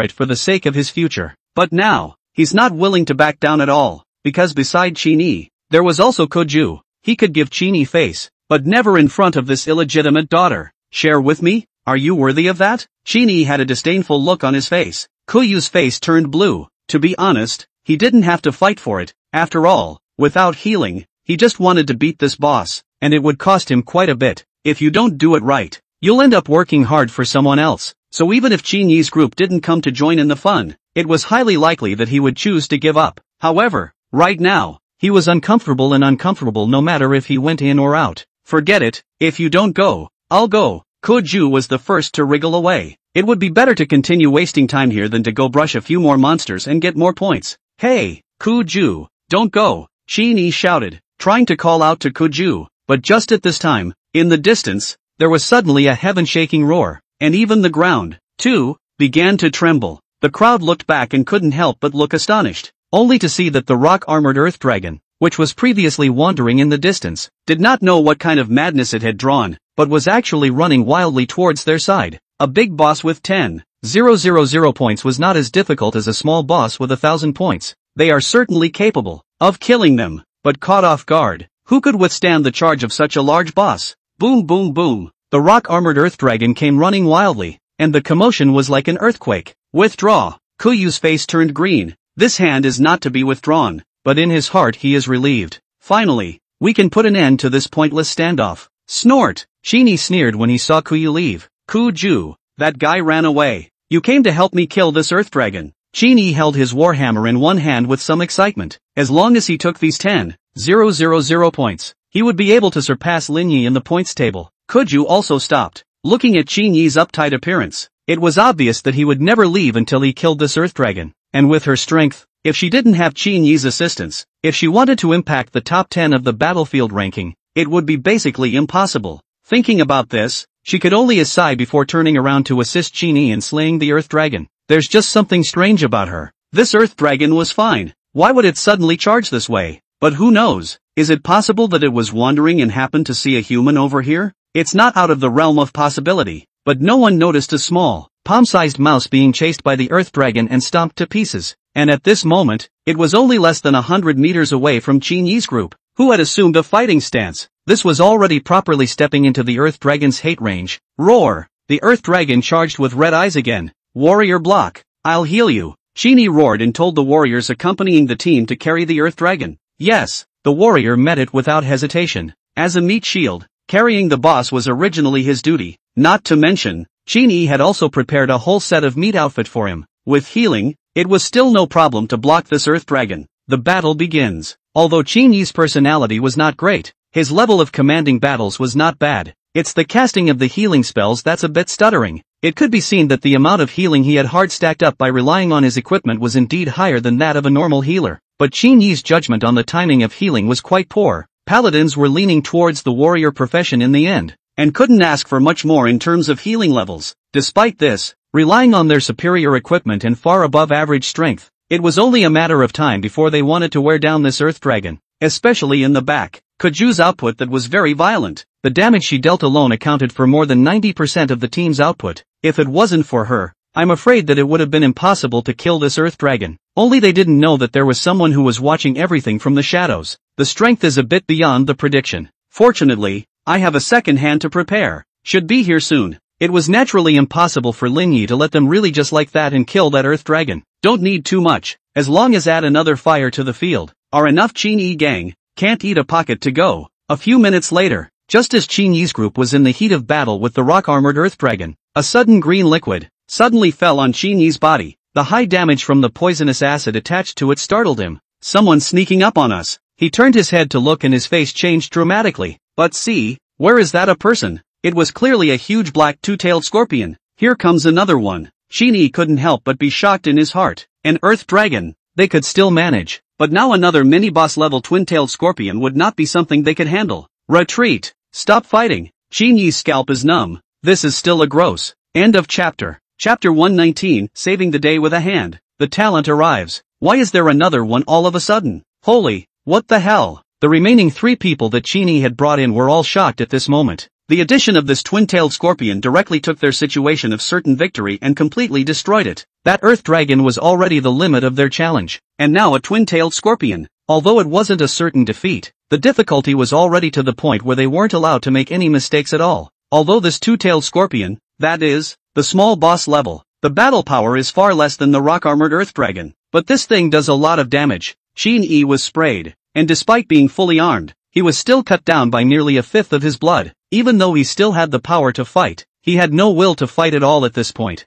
it for the sake of his future. But now, he's not willing to back down at all, because beside Qin Yi, there was also Kuju. He could give Qin Yi face, but never in front of this illegitimate daughter. Share with me? Are you worthy of that? Cheney had a disdainful look on his face. Kuyu's face turned blue. To be honest, he didn't have to fight for it. After all, without healing, he just wanted to beat this boss, and it would cost him quite a bit. If you don't do it right, you'll end up working hard for someone else. So even if Cheney's group didn't come to join in the fun, it was highly likely that he would choose to give up. However, right now, he was uncomfortable no matter if he went in or out. Forget it, if you don't go, I'll go. Kuju was the first to wriggle away. It would be better to continue wasting time here than to go brush a few more monsters and get more points. Hey, Kuju, don't go, Cheney shouted, trying to call out to Kuju, but just at this time, in the distance, there was suddenly a heaven-shaking roar, and even the ground, too, began to tremble. The crowd looked back and couldn't help but look astonished, only to see that the rock-armored Earth Dragon, which was previously wandering in the distance, did not know what kind of madness it had drawn, but was actually running wildly towards their side. A big boss with 10,000 points was not as difficult as a small boss with 1,000 points. They are certainly capable of killing them, but caught off guard, who could withstand the charge of such a large boss? Boom boom boom. The rock-armored Earth Dragon came running wildly, and the commotion was like an earthquake. Withdraw. Kuyu's face turned green. This hand is not to be withdrawn, but in his heart he is relieved. Finally, we can put an end to this pointless standoff. Snort! Cheney sneered when he saw Kuyu leave. Kuju, that guy ran away. You came to help me kill this Earth Dragon. Cheney held his warhammer in one hand with some excitement. As long as he took these 10,000 points, he would be able to surpass Lin Yi in the points table. Kuju also stopped, looking at Cheney's uptight appearance. It was obvious that he would never leave until he killed this Earth Dragon, and with her strength, if she didn't have Cheney's assistance, if she wanted to impact the top 10 of the battlefield ranking, it would be basically impossible. Thinking about this, she could only sigh before turning around to assist Cheney in slaying the Earth Dragon. There's just something strange about her. This Earth Dragon was fine. Why would it suddenly charge this way? But who knows? Is it possible that it was wandering and happened to see a human over here? It's not out of the realm of possibility. But no one noticed a small, palm-sized mouse being chased by the Earth Dragon and stomped to pieces. And at this moment, it was only less than 100 meters away from Cheney's group, who had assumed a fighting stance. This was already properly stepping into the Earth Dragon's hate range. Roar! The Earth Dragon charged with red eyes again. Warrior block. I'll heal you. Cheney roared and told the warriors accompanying the team to carry the Earth Dragon. Yes, the warrior met it without hesitation. As a meat shield, carrying the boss was originally his duty. Not to mention, Cheney had also prepared a whole set of meat outfit for him. With healing, it was still no problem to block this Earth Dragon. The battle begins. Although Cheney's personality was not great, his level of commanding battles was not bad. It's the casting of the healing spells that's a bit stuttering. It could be seen that the amount of healing he had hard stacked up by relying on his equipment was indeed higher than that of a normal healer. But Cheney's judgment on the timing of healing was quite poor. Paladins were leaning towards the warrior profession in the end, and couldn't ask for much more in terms of healing levels. Despite this, relying on their superior equipment and far above average strength, it was only a matter of time before they wanted to wear down this Earth Dragon, especially in the back. Kuju's output that was very violent. The damage she dealt alone accounted for more than 90% of the team's output. If it wasn't for her, I'm afraid that it would have been impossible to kill this Earth Dragon. Only they didn't know that there was someone who was watching everything from the shadows. The strength is a bit beyond the prediction. Fortunately, I have a second hand to prepare. Should be here soon. It was naturally impossible for Lin Yi to let them really just like that and kill that Earth Dragon. Don't need too much, as long as add another fire to the field. Are enough Cheney gang, can't eat a pocket to go. A few minutes later, just as Cheney's group was in the heat of battle with the rock-armored Earth Dragon, a sudden green liquid suddenly fell on Cheney's body. The high damage from the poisonous acid attached to it startled him. Someone sneaking up on us. He turned his head to look and his face changed dramatically. But see, where is that a person? It was clearly a huge black two-tailed scorpion. Here comes another one. Cheney couldn't help but be shocked in his heart. An Earth Dragon. They could still manage. But now another mini-boss level twin-tailed scorpion would not be something they could handle. Retreat. Stop fighting. Cheney's scalp is numb. This is still a gross. End of chapter. Chapter 119, Saving the Day with a Hand. The talent arrives. Why is there another one all of a sudden? Holy, what the hell? The remaining 3 people that Cheney had brought in were all shocked at this moment. The addition of this twin-tailed scorpion directly took their situation of certain victory and completely destroyed it. That Earth Dragon was already the limit of their challenge. And now a twin-tailed scorpion. Although it wasn't a certain defeat, the difficulty was already to the point where they weren't allowed to make any mistakes at all. Although this two-tailed scorpion, that is, the small boss level, the battle power is far less than the rock-armored Earth Dragon, but this thing does a lot of damage. Qin-Yi was sprayed, and despite being fully armed, he was still cut down by nearly a fifth of his blood. Even though he still had the power to fight, he had no will to fight at all at this point.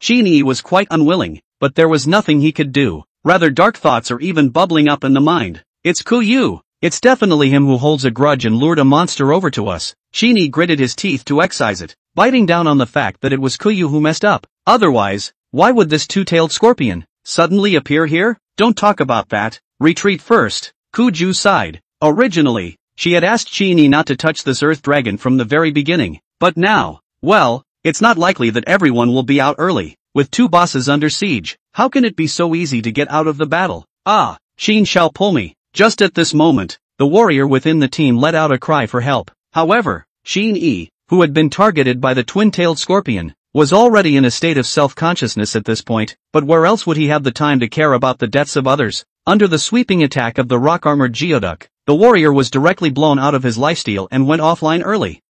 Qin-Yi was quite unwilling, but there was nothing he could do. Rather, dark thoughts are even bubbling up in the mind. It's Kuyu. It's definitely him who holds a grudge and lured a monster over to us. Qin-Yi gritted his teeth to excise it, biting down on the fact that it was Kuyu who messed up. Otherwise, why would this two-tailed scorpion suddenly appear here? Don't talk about that. Retreat first. Kuju sighed. Originally, she had asked Qin-Yi not to touch this Earth Dragon from the very beginning, but now, well, it's not likely that everyone will be out early. With two bosses under siege, how can it be so easy to get out of the battle? Ah, Qin shall pull me. Just at this moment, the warrior within the team let out a cry for help. However, Qin-Yi, who had been targeted by the twin-tailed scorpion, was already in a state of self-consciousness at this point, but where else would he have the time to care about the deaths of others? Under the sweeping attack of the rock-armored Geoduck, the warrior was directly blown out of his lifesteal and went offline early.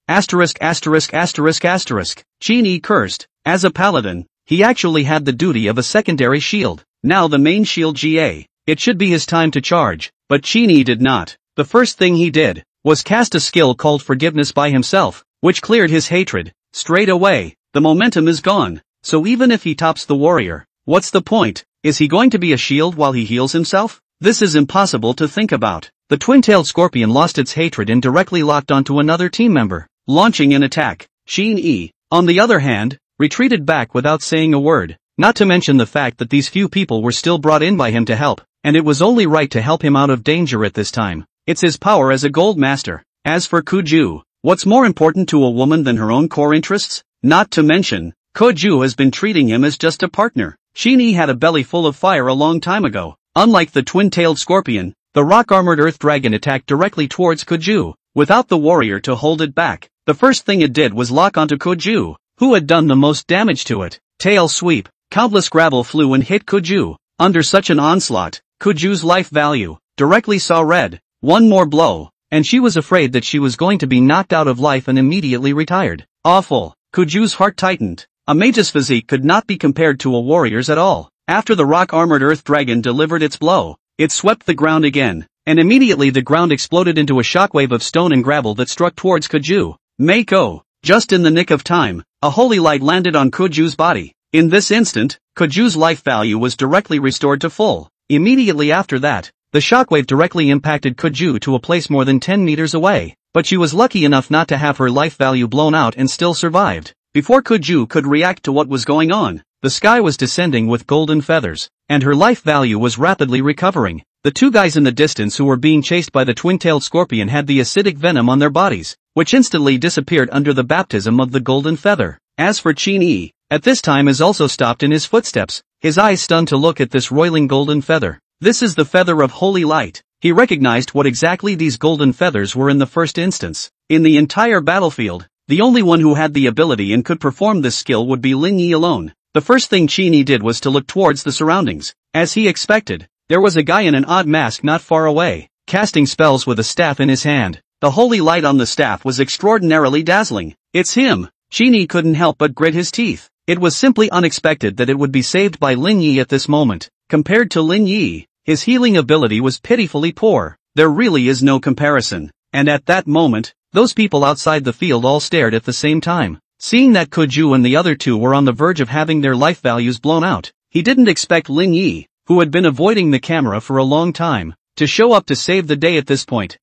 Qin-Yi cursed. As a paladin, he actually had the duty of a secondary shield. Now the main shield GA. It should be his time to charge, but Qin-Yi did not. The first thing he did was cast a skill called Forgiveness by himself, which cleared his hatred. Straight away, the momentum is gone, so even if he tops the warrior, what's the point? Is he going to be a shield while he heals himself? This is impossible to think about. The twin-tailed scorpion lost its hatred and directly locked onto another team member, launching an attack. Qin-Yi, on the other hand, retreated back without saying a word, not to mention the fact that these few people were still brought in by him to help, and it was only right to help him out of danger at this time. It's his power as a gold master. As for Kuju, what's more important to a woman than her own core interests? Not to mention, Kuju has been treating him as just a partner. Qin-Yi had a belly full of fire a long time ago. Unlike the twin-tailed scorpion, the rock-armored Earth Dragon attacked directly towards Kuju, without the warrior to hold it back. The first thing it did was lock onto Kuju, who had done the most damage to it. Tail sweep. Countless gravel flew and hit Kuju. Under such an onslaught, Kuju's life value directly saw red. One more blow, and she was afraid that she was going to be knocked out of life and immediately retired. Awful. Kuju's heart tightened. A mage's physique could not be compared to a warrior's at all. After the rock-armored Earth Dragon delivered its blow, it swept the ground again, and immediately the ground exploded into a shockwave of stone and gravel that struck towards Kuju. Mako. Just in the nick of time, a holy light landed on Kuju's body. In this instant, Kuju's life value was directly restored to full. Immediately after that, the shockwave directly impacted Kuju to a place more than 10 meters away, but she was lucky enough not to have her life value blown out and still survived. Before Kuju could react to what was going on, the sky was descending with golden feathers, and her life value was rapidly recovering. The two guys in the distance who were being chased by the twin-tailed scorpion had the acidic venom on their bodies, which instantly disappeared under the baptism of the golden feather. As for Qin-Yi, at this time has also stopped in his footsteps, his eyes stunned to look at this roiling golden feather. This is the feather of holy light. He recognized what exactly these golden feathers were in the first instance. In the entire battlefield, the only one who had the ability and could perform this skill would be Lin Yi alone. The first thing Qin-Yi did was to look towards the surroundings. As he expected, there was a guy in an odd mask not far away, casting spells with a staff in his hand. The holy light on the staff was extraordinarily dazzling. It's him! Qin-Yi couldn't help but grit his teeth. It was simply unexpected that it would be saved by Lin Yi at this moment. Compared to Lin Yi, his healing ability was pitifully poor. There really is no comparison. And at that moment, those people outside the field all stared at the same time. Seeing that Kuju and the other two were on the verge of having their life values blown out, he didn't expect Lin Yi, who had been avoiding the camera for a long time, to show up to save the day at this point.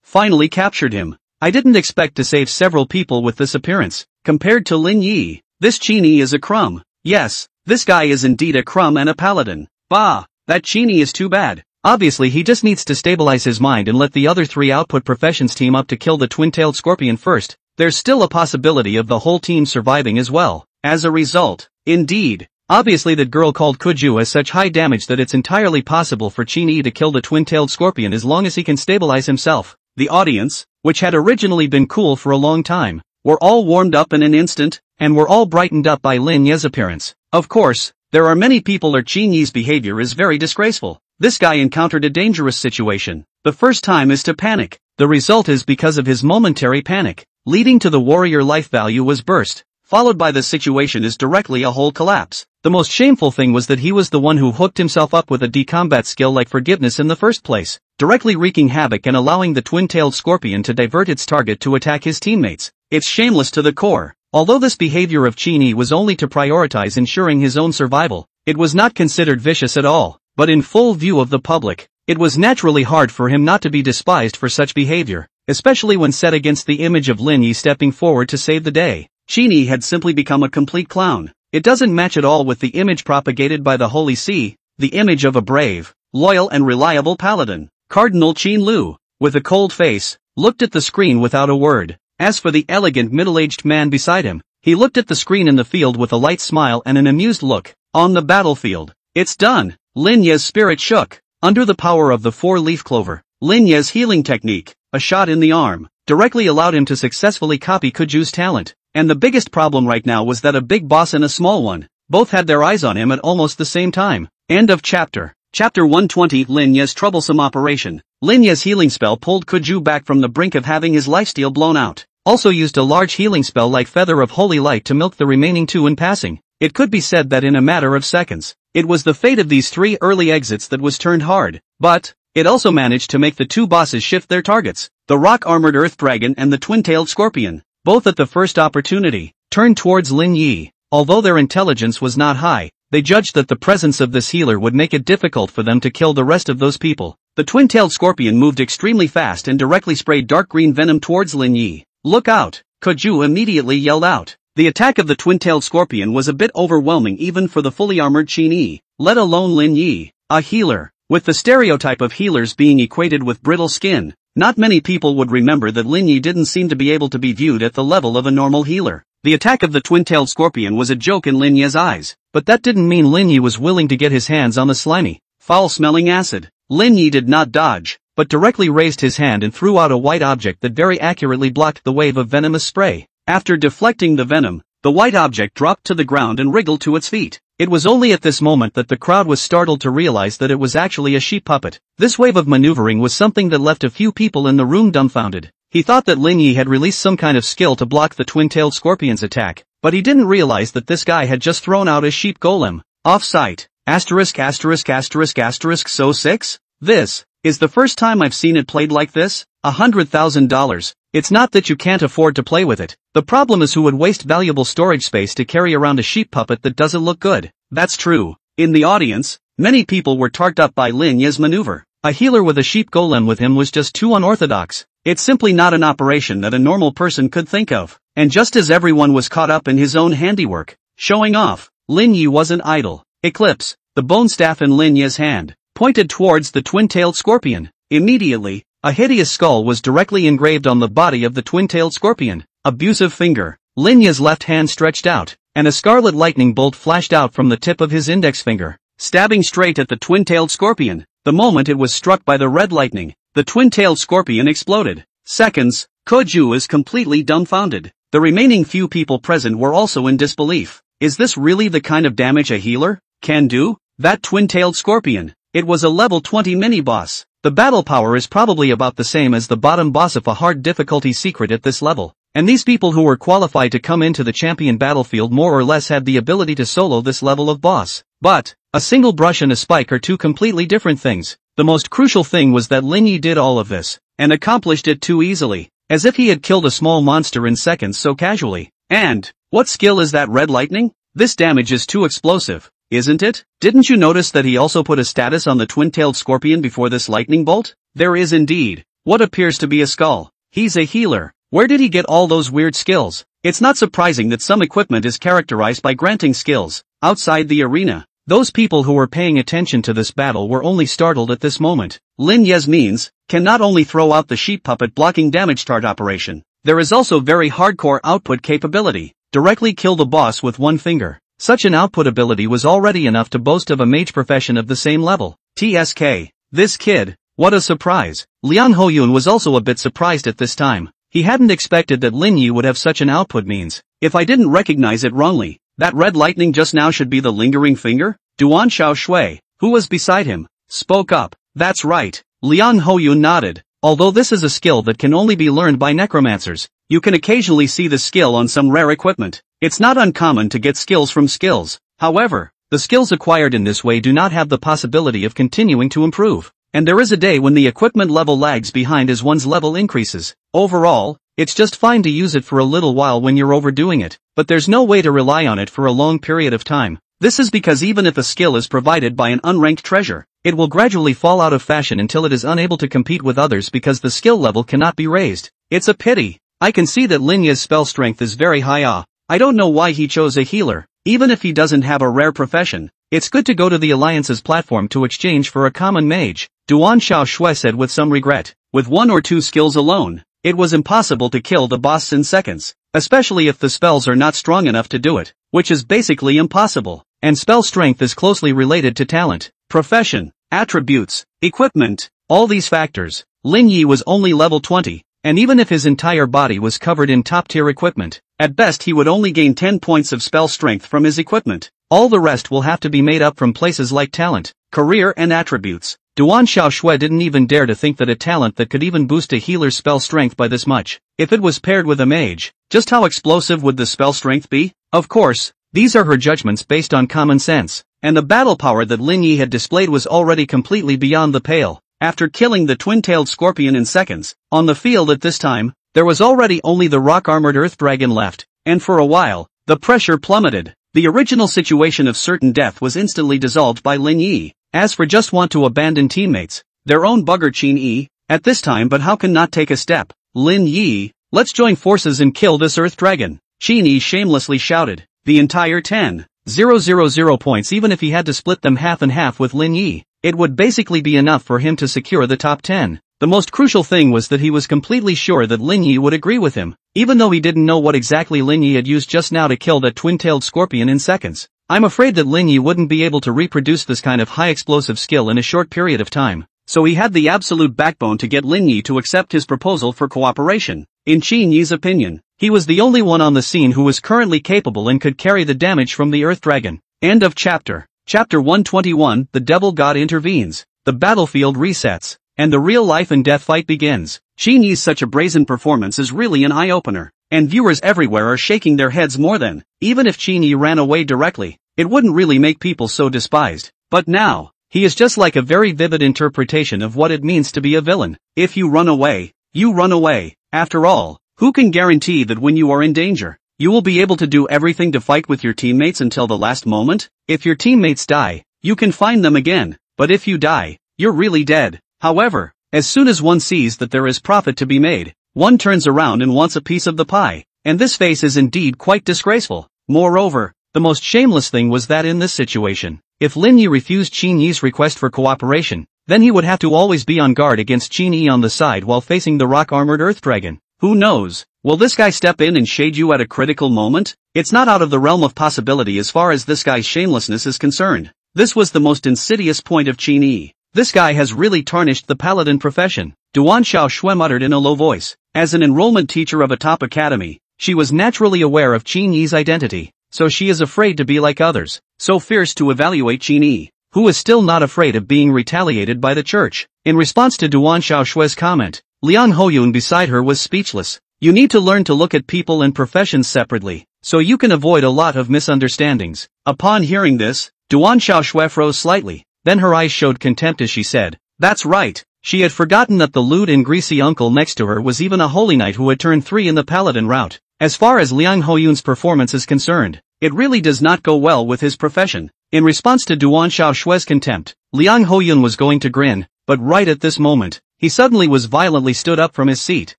Finally captured him. I didn't expect to save several people with this appearance. Compared to Lin Yi, this Qin-Yi is a crumb. Yes, this guy is indeed a crumb and a paladin. Bah, that Qin-Yi is too bad. Obviously he just needs to stabilize his mind and let the other three output professions team up to kill the twin-tailed scorpion first. There's still a possibility of the whole team surviving as well. As a result, indeed, obviously that girl called Kuju has such high damage that it's entirely possible for Qin-Yi to kill the twin-tailed scorpion as long as he can stabilize himself. The audience, which had originally been cool for a long time, were all warmed up in an instant, and were all brightened up by Lin Yi's appearance. Of course, There are many people Qin Yi's behavior is very disgraceful. This guy encountered a dangerous situation. The first time is to panic. The result is because of his momentary panic, leading to the warrior life value was burst, followed by the situation is directly a whole collapse. The most shameful thing was that he was the one who hooked himself up with a decombat skill like forgiveness in the first place, directly wreaking havoc and allowing the twin-tailed scorpion to divert its target to attack his teammates. It's shameless to the core. Although this behavior of Qin Yi was only to prioritize ensuring his own survival, it was not considered vicious at all, but in full view of the public, it was naturally hard for him not to be despised for such behavior, especially when set against the image of Lin Yi stepping forward to save the day. Qin Yi had simply become a complete clown. It doesn't match at all with the image propagated by the Holy See, the image of a brave, loyal and reliable paladin. Cardinal Qin Lu, with a cold face, looked at the screen without a word. As for the elegant middle-aged man beside him, he looked at the screen in the field with a light smile and an amused look. On the battlefield. It's done. Lin Ye's spirit shook. Under the power of the four-leaf clover, Lin Ye's healing technique, a shot in the arm, directly allowed him to successfully copy Kuju's talent. And the biggest problem right now was that a big boss and a small one, both had their eyes on him at almost the same time. End of chapter. Chapter 120 Lin Ye's troublesome operation. Lin Ye's healing spell pulled Kuju back from the brink of having his lifesteal blown out. Also used a large healing spell like Feather of Holy Light to milk the remaining two in passing. It could be said that in a matter of seconds, it was the fate of these three early exits that was turned hard, but it also managed to make the two bosses shift their targets, the rock-armored Earth Dragon and the twin-tailed Scorpion, both at the first opportunity, turned towards Lin Yi. Although their intelligence was not high, they judged that the presence of this healer would make it difficult for them to kill the rest of those people. The twin-tailed Scorpion moved extremely fast and directly sprayed dark green venom towards Lin Yi. Look out! Kuju immediately yelled out. The attack of the twin-tailed Scorpion was a bit overwhelming even for the fully armored Qin Yi, let alone Lin Yi, a healer. With the stereotype of healers being equated with brittle skin, not many people would remember that Lin Yi didn't seem to be able to be viewed at the level of a normal healer. The attack of the twin-tailed Scorpion was a joke in Lin Yi's eyes, but that didn't mean Lin Yi was willing to get his hands on the slimy, foul-smelling acid. Lin Yi did not dodge, but directly raised his hand and threw out a white object that very accurately blocked the wave of venomous spray. After deflecting the venom, the white object dropped to the ground and wriggled to its feet. It was only at this moment that the crowd was startled to realize that it was actually a sheep puppet. This wave of maneuvering was something that left a few people in the room dumbfounded. He thought that Lin Yi had released some kind of skill to block the twin-tailed Scorpion's attack, but he didn't realize that this guy had just thrown out a sheep golem. Off-site. So 6? This is the first time I've seen it played like this. $100,000. It's not that you can't afford to play with it. The problem is who would waste valuable storage space to carry around a sheep puppet that doesn't look good. That's true. In the audience, many people were tarked up by Lin Yi's maneuver. A healer with a sheep golem with him was just too unorthodox. It's simply not an operation that a normal person could think of. And just as everyone was caught up in his own handiwork, showing off, Lin Yi wasn't idle. Eclipse, the bone staff in Lin Yi's hand, pointed towards the twin-tailed Scorpion. Immediately, a hideous skull was directly engraved on the body of the twin-tailed Scorpion. Abusive finger. Lin Yi's left hand stretched out, and a scarlet lightning bolt flashed out from the tip of his index finger, stabbing straight at the twin-tailed Scorpion. The moment it was struck by the red lightning, the twin-tailed Scorpion exploded. Seconds, Kuju is completely dumbfounded. The remaining few people present were also in disbelief. Is this really the kind of damage a healer can do? That twin-tailed Scorpion. It was a level 20 mini-boss. The battle power is probably about the same as the bottom boss of a hard difficulty secret at this level. And these people who were qualified to come into the champion battlefield more or less had the ability to solo this level of boss. But a single brush and a spike are two completely different things. The most crucial thing was that Lin Yi did all of this, and accomplished it too easily, as if he had killed a small monster in seconds so casually. And what skill is that red lightning? This damage is too explosive, isn't it? Didn't you notice that he also put a status on the twin-tailed Scorpion before this lightning bolt? There is indeed what appears to be a skull. He's a healer. Where did he get all those weird skills? It's not surprising that some equipment is characterized by granting skills outside the arena. Those people who were paying attention to this battle were only startled at this moment. Lin Yi's means can not only throw out the sheep puppet blocking damage tart operation, there is also very hardcore output capability. Directly kill the boss with one finger. Such an output ability was already enough to boast of a mage profession of the same level. TSK. This kid, what a surprise. Liang Hoyun was also a bit surprised at this time. He hadn't expected that Lin Yi would have such an output means. If I didn't recognize it wrongly, That red lightning just now should be the lingering finger? Duan Xiaoshui, who was beside him, spoke up. That's right. Liang Hoyun nodded. Although this is a skill that can only be learned by necromancers, you can occasionally see the skill on some rare equipment. It's not uncommon to get skills from skills. However, the skills acquired in this way do not have the possibility of continuing to improve. And there is a day when the equipment level lags behind as one's level increases. Overall, it's just fine to use it for a little while when you're overdoing it, but there's no way to rely on it for a long period of time. This is because even if a skill is provided by an unranked treasure, it will gradually fall out of fashion until it is unable to compete with others because the skill level cannot be raised. It's a pity. I can see that Lin Yi's spell strength is very high. I don't know why he chose a healer. Even if he doesn't have a rare profession, it's good to go to the Alliance's platform to exchange for a common mage, Duan Xiaoshui said with some regret. With 1 or 2 skills alone, it was impossible to kill the boss in seconds, especially if the spells are not strong enough to do it, which is basically impossible. And spell strength is closely related to talent, profession, attributes, equipment, all these factors. Lin Yi was only level 20, and even if his entire body was covered in top-tier equipment, at best he would only gain 10 points of spell strength from his equipment. All the rest will have to be made up from places like talent, career and attributes. Duan Xiaoshui didn't even dare to think that a talent that could even boost a healer's spell strength by this much, if it was paired with a mage, just how explosive would the spell strength be? Of course, these are her judgments based on common sense, and the battle power that Lin Yi had displayed was already completely beyond the pale. After killing the twin-tailed scorpion in seconds, on the field at this time, there was already only the rock-armored earth dragon left, and for a while, the pressure plummeted. The original situation of certain death was instantly dissolved by Lin Yi. As for just want to abandon teammates, their own bugger Qin Yi, at this time but how can not take a step? Lin Yi, let's join forces and kill this earth dragon, Qin Yi shamelessly shouted. The entire 10,000 points even if he had to split them half and half with Lin Yi, it would basically be enough for him to secure the top 10. The most crucial thing was that he was completely sure that Lin Yi would agree with him, even though he didn't know what exactly Lin Yi had used just now to kill that twin-tailed scorpion in seconds. I'm afraid that Lin Yi wouldn't be able to reproduce this kind of high explosive skill in a short period of time, so he had the absolute backbone to get Lin Yi to accept his proposal for cooperation. In Qin Yi's opinion, he was the only one on the scene who was currently capable and could carry the damage from the Earth Dragon. End of chapter. Chapter 121, The Devil God Intervenes. The battlefield resets, and the real life and death fight begins. Qin Yi's such a brazen performance is really an eye-opener, and viewers everywhere are shaking their heads more than, even if Qin Yi ran away directly, it wouldn't really make people so despised. But now, he is just like a very vivid interpretation of what it means to be a villain. If you run away, you run away. After all, who can guarantee that when you are in danger, you will be able to do everything to fight with your teammates until the last moment? If your teammates die, you can find them again, but if you die, you're really dead. However, as soon as one sees that there is profit to be made, one turns around and wants a piece of the pie, and this face is indeed quite disgraceful. Moreover, the most shameless thing was that in this situation, if Lin Yi refused Qin Yi's request for cooperation, then he would have to always be on guard against Qin Yi on the side while facing the rock-armored Earth Dragon. Who knows? Will this guy step in and shade you at a critical moment? It's not out of the realm of possibility as far as this guy's shamelessness is concerned. This was the most insidious point of Qin Yi. This guy has really tarnished the paladin profession, Duan Xiaoshui muttered in a low voice. As an enrollment teacher of a top academy, she was naturally aware of Qin Yi's identity, so she is afraid to be like others, so fierce to evaluate Qin Yi, who is still not afraid of being retaliated by the church. In response to Duan Xiaoshui's comment, Liang Hoyun beside her was speechless. You need to learn to look at people and professions separately, so you can avoid a lot of misunderstandings. Upon hearing this, Duan Xiaoshui froze slightly, then her eyes showed contempt as she said, "That's right." She had forgotten that the lewd and greasy uncle next to her was even a holy knight who had turned 3 in the paladin route. As far as Liang Hoyun's performance is concerned, it really does not go well with his profession. In response to Duan Xiaoshui's contempt, Liang Hoyun was going to grin, but right at this moment, he suddenly was violently stood up from his seat,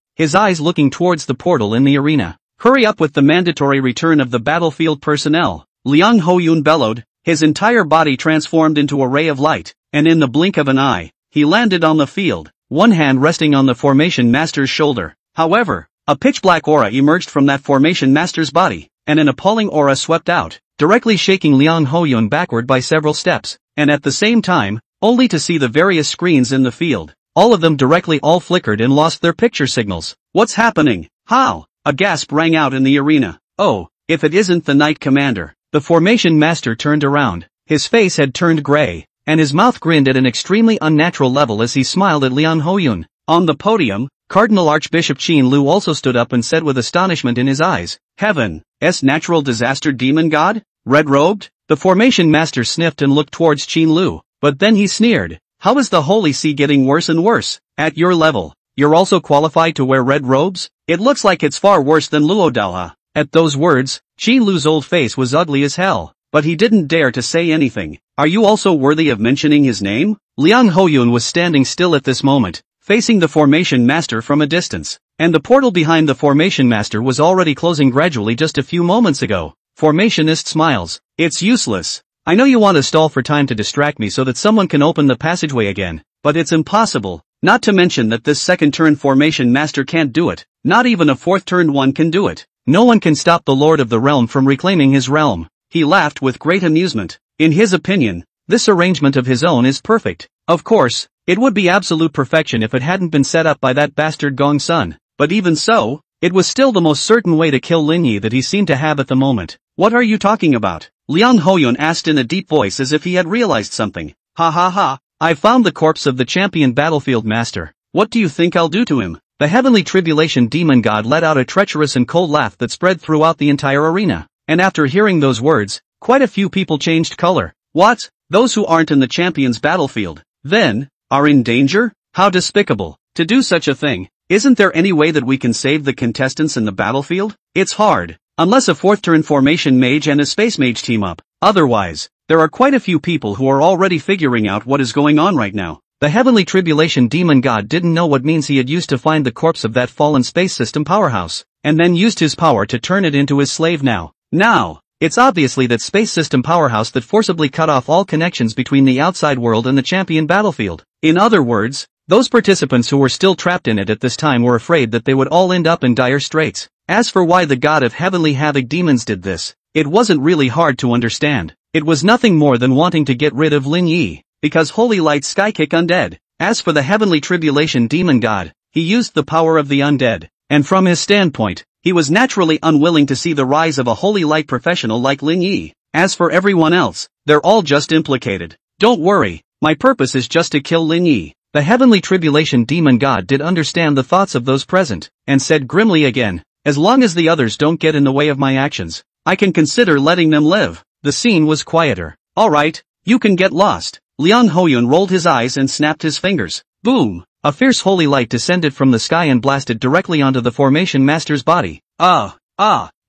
his eyes looking towards the portal in the arena. "Hurry up with the mandatory return of the battlefield personnel," Liang Hoyun bellowed, his entire body transformed into a ray of light, and in the blink of an eye, he landed on the field, one hand resting on the formation master's shoulder. However, a pitch-black aura emerged from that formation master's body, and an appalling aura swept out, directly shaking Liang Hoyun backward by several steps, and at the same time, only to see the various screens in the field. All of them directly all flickered and lost their picture signals. "What's happening? How?" A gasp rang out in the arena. "Oh, if it isn't the Knight Commander." The formation master turned around. His face had turned gray, and his mouth grinned at an extremely unnatural level as he smiled at Liang Hoyun. On the podium, Cardinal Archbishop Qin Lu also stood up and said with astonishment in his eyes, "Heaven's natural disaster demon god? Red-robed?" The formation master sniffed and looked towards Qin Lu, but then he sneered. "How is the Holy See getting worse and worse? At your level, you're also qualified to wear red robes? It looks like it's far worse than Luo Dalha." At those words, Qin Lu's old face was ugly as hell, but he didn't dare to say anything. "Are you also worthy of mentioning his name?" Liang Hoyun was standing still at this moment, facing the formation master from a distance, and the portal behind the formation master was already closing gradually just a few moments ago. Formationist smiles. "It's useless. I know you want to stall for time to distract me so that someone can open the passageway again, but it's impossible, not to mention that this second turn formation master can't do it, not even a fourth turn one can do it. No one can stop the Lord of the Realm from reclaiming his realm." He laughed with great amusement. In his opinion, this arrangement of his own is perfect. Of course, it would be absolute perfection if it hadn't been set up by that bastard Gong Sun, but even so, it was still the most certain way to kill Lin Yi that he seemed to have at the moment. "What are you talking about?" Liang Hoyun asked in a deep voice as if he had realized something. "Ha ha ha, I found the corpse of the champion battlefield master. What do you think I'll do to him?" The heavenly tribulation demon god let out a treacherous and cold laugh that spread throughout the entire arena, and after hearing those words, quite a few people changed color. "What? Those who aren't in the champion's battlefield, then, are in danger? How despicable, to do such a thing. Isn't there any way that we can save the contestants in the battlefield? It's hard, unless a fourth turn formation mage and a space mage team up. Otherwise, there are quite a few people who are already figuring out what is going on right now." The heavenly tribulation demon god didn't know what means he had used to find the corpse of that fallen space system powerhouse, and then used his power to turn it into his slave now. It's obviously that space system powerhouse that forcibly cut off all connections between the outside world and the champion battlefield. In other words, those participants who were still trapped in it at this time were afraid that they would all end up in dire straits. As for why the god of heavenly havoc demons did this, it wasn't really hard to understand. It was nothing more than wanting to get rid of Lin Yi, because Holy Light Skykick undead. As for the heavenly tribulation demon god, he used the power of the undead, and from his standpoint, he was naturally unwilling to see the rise of a Holy Light professional like Lin Yi. As for everyone else, they're all just implicated. "Don't worry, my purpose is just to kill Lin Yi." The heavenly tribulation demon god did understand the thoughts of those present, and said grimly again, "As long as the others don't get in the way of my actions, I can consider letting them live." The scene was quieter. "Alright, you can get lost." Liang Hoyun rolled his eyes and snapped his fingers. Boom! A fierce holy light descended from the sky and blasted directly onto the formation master's body.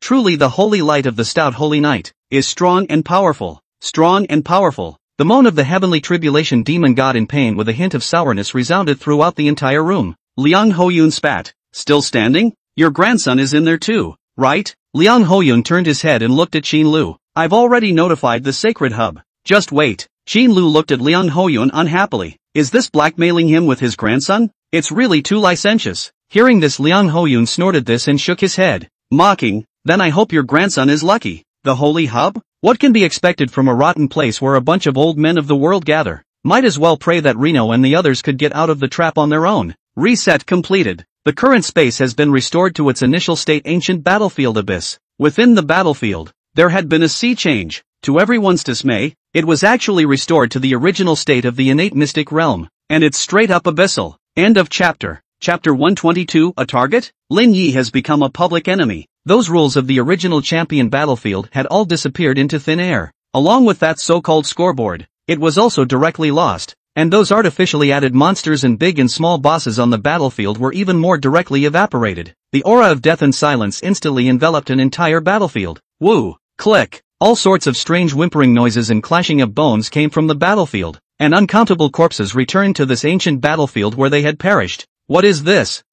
Truly the holy light of the stout holy knight is strong and powerful. Strong and powerful. The moan of the heavenly tribulation demon god in pain with a hint of sourness resounded throughout the entire room. Liang Hoyun spat. "Still standing? Your grandson is in there too, right?" Liang Hoyun turned his head and looked at Qin Lu. "I've already notified the sacred hub. Just wait." Qin Lu looked at Liang Hoyun unhappily. Is this blackmailing him with his grandson? It's really too licentious. Hearing this, Liang Hoyun snorted this and shook his head. Mocking, "Then I hope your grandson is lucky." The holy hub? What can be expected from a rotten place where a bunch of old men of the world gather? Might as well pray that Reno and the others could get out of the trap on their own. Reset completed. The current space has been restored to its initial state, ancient battlefield abyss. Within the battlefield, there had been a sea change. To everyone's dismay, it was actually restored to the original state of the innate mystic realm, and it's straight up abyssal. End of chapter. Chapter 122. A target? Lin Yi has become a public enemy. Those rules of the original champion battlefield had all disappeared into thin air. Along with that so-called scoreboard, it was also directly lost, and those artificially added monsters and big and small bosses on the battlefield were even more directly evaporated. The aura of death and silence instantly enveloped an entire battlefield. Woo! Click! All sorts of strange whimpering noises and clashing of bones came from the battlefield, and uncountable corpses returned to this ancient battlefield where they had perished. What is this?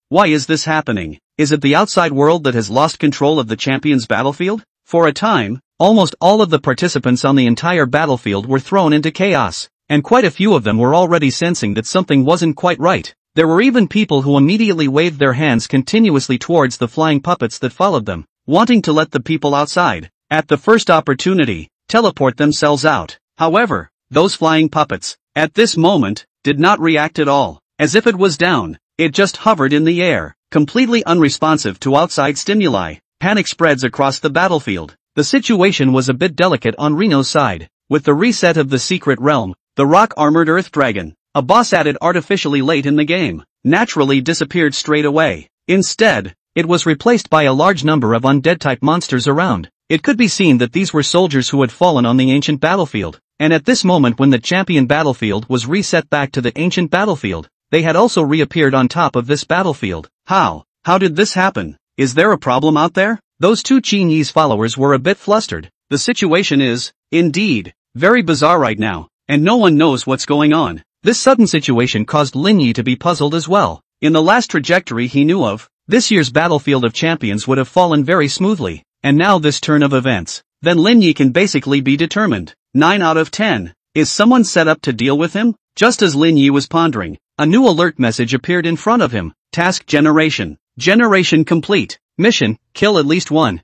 Why is this happening? Is it the outside world that has lost control of the champion's battlefield? For a time, almost all of the participants on the entire battlefield were thrown into chaos, and quite a few of them were already sensing that something wasn't quite right. There were even people who immediately waved their hands continuously towards the flying puppets that followed them, wanting to let the people outside, at the first opportunity, teleport themselves out. However, those flying puppets, at this moment, did not react at all, as if it was down. It just hovered in the air, completely unresponsive to outside stimuli. Panic spreads across the battlefield. the situation was a bit delicate on Reno's side. With the reset of the secret realm, the rock-armored Earth Dragon, a boss added artificially late in the game, naturally disappeared straight away. Instead, it was replaced by a large number of undead-type monsters around. It could be seen that these were soldiers who had fallen on the ancient battlefield, and at this moment when the champion battlefield was reset back to the ancient battlefield, they had also reappeared on top of this battlefield. How did this happen? Is there a problem out there? Those two Qin Yi's followers were a bit flustered. The situation is, indeed, very bizarre right now, and no one knows what's going on. This sudden situation caused Lin Yi to be puzzled as well. In the last trajectory he knew of, this year's Battlefield of Champions would have fallen very smoothly, and now this turn of events. Then Lin Yi can basically be determined. 9 out of 10. Is someone set up to deal with him? Just as Lin Yi was pondering, a new alert message appeared in front of him. Task generation. Generation complete. Mission, kill at least 1,000,000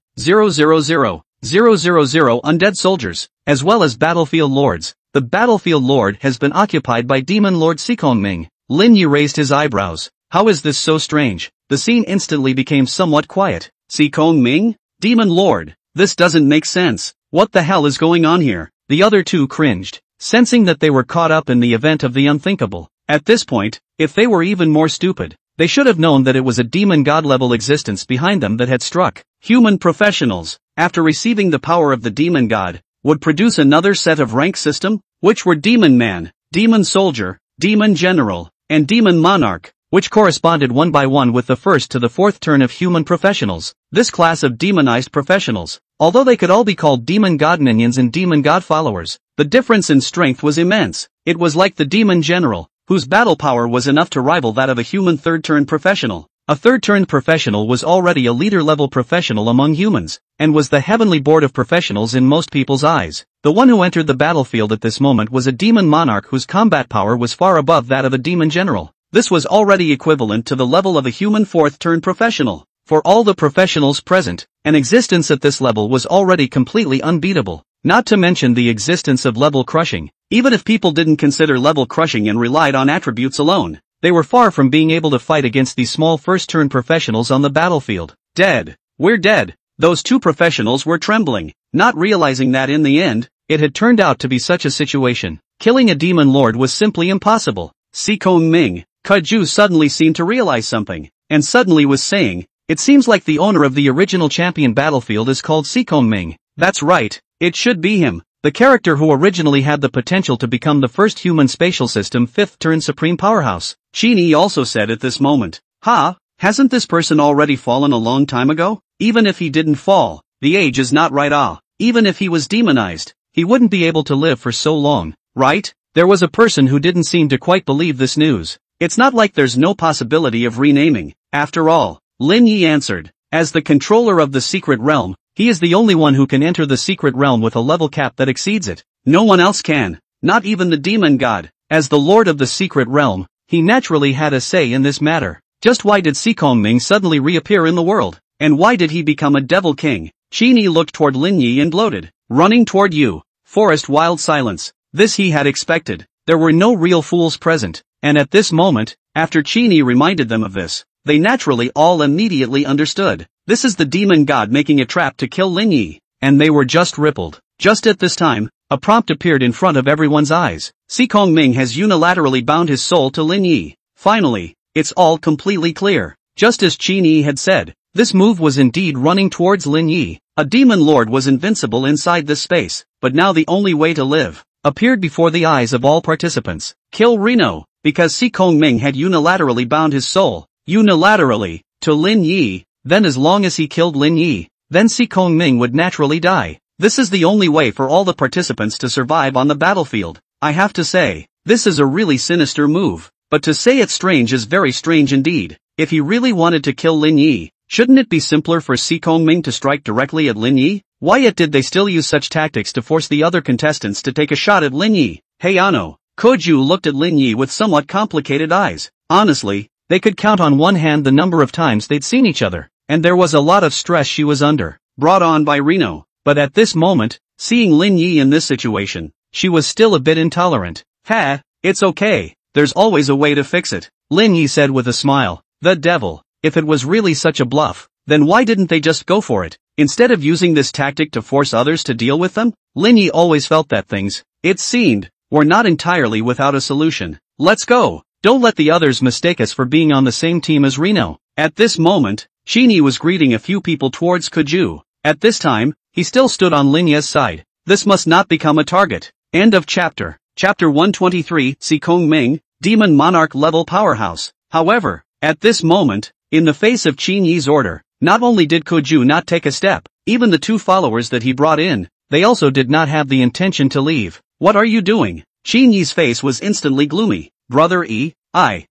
undead soldiers, as well as battlefield lords. The battlefield lord has been occupied by Demon Lord Sikong Ming. Lin Yi raised his eyebrows. How is this so strange? The scene instantly became somewhat quiet. Sikong Ming? Demon Lord? This doesn't make sense. What the hell is going on here? The other two cringed, sensing that they were caught up in the event of the unthinkable. At this point, if they were even more stupid, they should have known that it was a demon god-level existence behind them that had struck. Human professionals, after receiving the power of the demon god, would produce another set of rank system, which were Demon Man, Demon Soldier, Demon General, and Demon Monarch, which corresponded one by one with the first to the fourth turn of human professionals. This class of demonized professionals, although they could all be called demon god minions and demon god followers, the difference in strength was immense. It was like the Demon General, whose battle power was enough to rival that of a human third-turn professional. A third-turn professional was already a leader-level professional among humans, and was the heavenly board of professionals in most people's eyes. The one who entered the battlefield at this moment was a demon monarch whose combat power was far above that of a demon general. This was already equivalent to the level of a human fourth-turn professional. For all the professionals present, an existence at this level was already completely unbeatable. Not to mention the existence of level crushing. Even if people didn't consider level crushing and relied on attributes alone, they were far from being able to fight against these small first-turn professionals on the battlefield. Dead. We're dead. Those two professionals were trembling, not realizing that in the end, it had turned out to be such a situation. Killing a demon lord was simply impossible. Sikong Ming, Kaju suddenly seemed to realize something, and suddenly was saying, it seems like the owner of the original champion battlefield is called Sikong Ming. That's right, it should be him. The character who originally had the potential to become the first human spatial system fifth-turn supreme powerhouse. Qin Yi also said at this moment, hasn't this person already fallen a long time ago? Even if he didn't fall, the age is not right. Even if he was demonized, he wouldn't be able to live for so long, right? There was a person who didn't seem to quite believe this news. It's not like there's no possibility of renaming. After all, Lin Yi answered, as the controller of the secret realm, he is the only one who can enter the secret realm with a level cap that exceeds it. No one else can, not even the demon god. As the lord of the secret realm, he naturally had a say in this matter. Just why did Sikong Ming suddenly reappear in the world? And why did he become a devil king? Qin Yi looked toward Lin Yi and gloated. Running toward you. Forest wild silence. This he had expected. There were no real fools present, and at this moment, after Qin Yi reminded them of this, they naturally all immediately understood. This is the demon god making a trap to kill Lin Yi, and they were just rippled. Just at this time, a prompt appeared in front of everyone's eyes. Sikong Ming has unilaterally bound his soul to Lin Yi. Finally, it's all completely clear. Just as Qin Yi had said, this move was indeed running towards Lin Yi. A demon lord was invincible inside this space, but now the only way to live appeared before the eyes of all participants. Kill Reno, because Sikong Ming had unilaterally bound his soul, unilaterally, to Lin Yi. Then as long as he killed Lin Yi, then Sikong Ming would naturally die. This is the only way for all the participants to survive on the battlefield. I have to say, this is a really sinister move, but to say it's strange is very strange indeed. If he really wanted to kill Lin Yi, shouldn't it be simpler for Sikong Ming to strike directly at Lin Yi? Why yet did they still use such tactics to force the other contestants to take a shot at Lin Yi? Hey Ano, Koju looked at Lin Yi with somewhat complicated eyes. Honestly, they could count on one hand the number of times they'd seen each other. And there was a lot of stress she was under, brought on by Reno. But at this moment, seeing Lin Yi in this situation, she was still a bit intolerant. It's okay, there's always a way to fix it, Lin Yi said with a smile. The devil, if it was really such a bluff, then why didn't they just go for it? instead of using this tactic to force others to deal with them? Lin Yi always felt that things, it seemed, were not entirely without a solution. Let's go. Don't let the others mistake us for being on the same team as Reno. At this moment, Qin Yi was greeting a few people towards Kuju. At this time, he still stood on Lin Yi's side. This must not become a target. End of chapter. Chapter 123, Si Kong Ming, Demon Monarch level powerhouse. However, at this moment, in the face of Qin Yi's order, not only did Kuju not take a step, even the two followers that he brought in, they also did not have the intention to leave. What are you doing? Qin Yi's face was instantly gloomy. Brother E, I.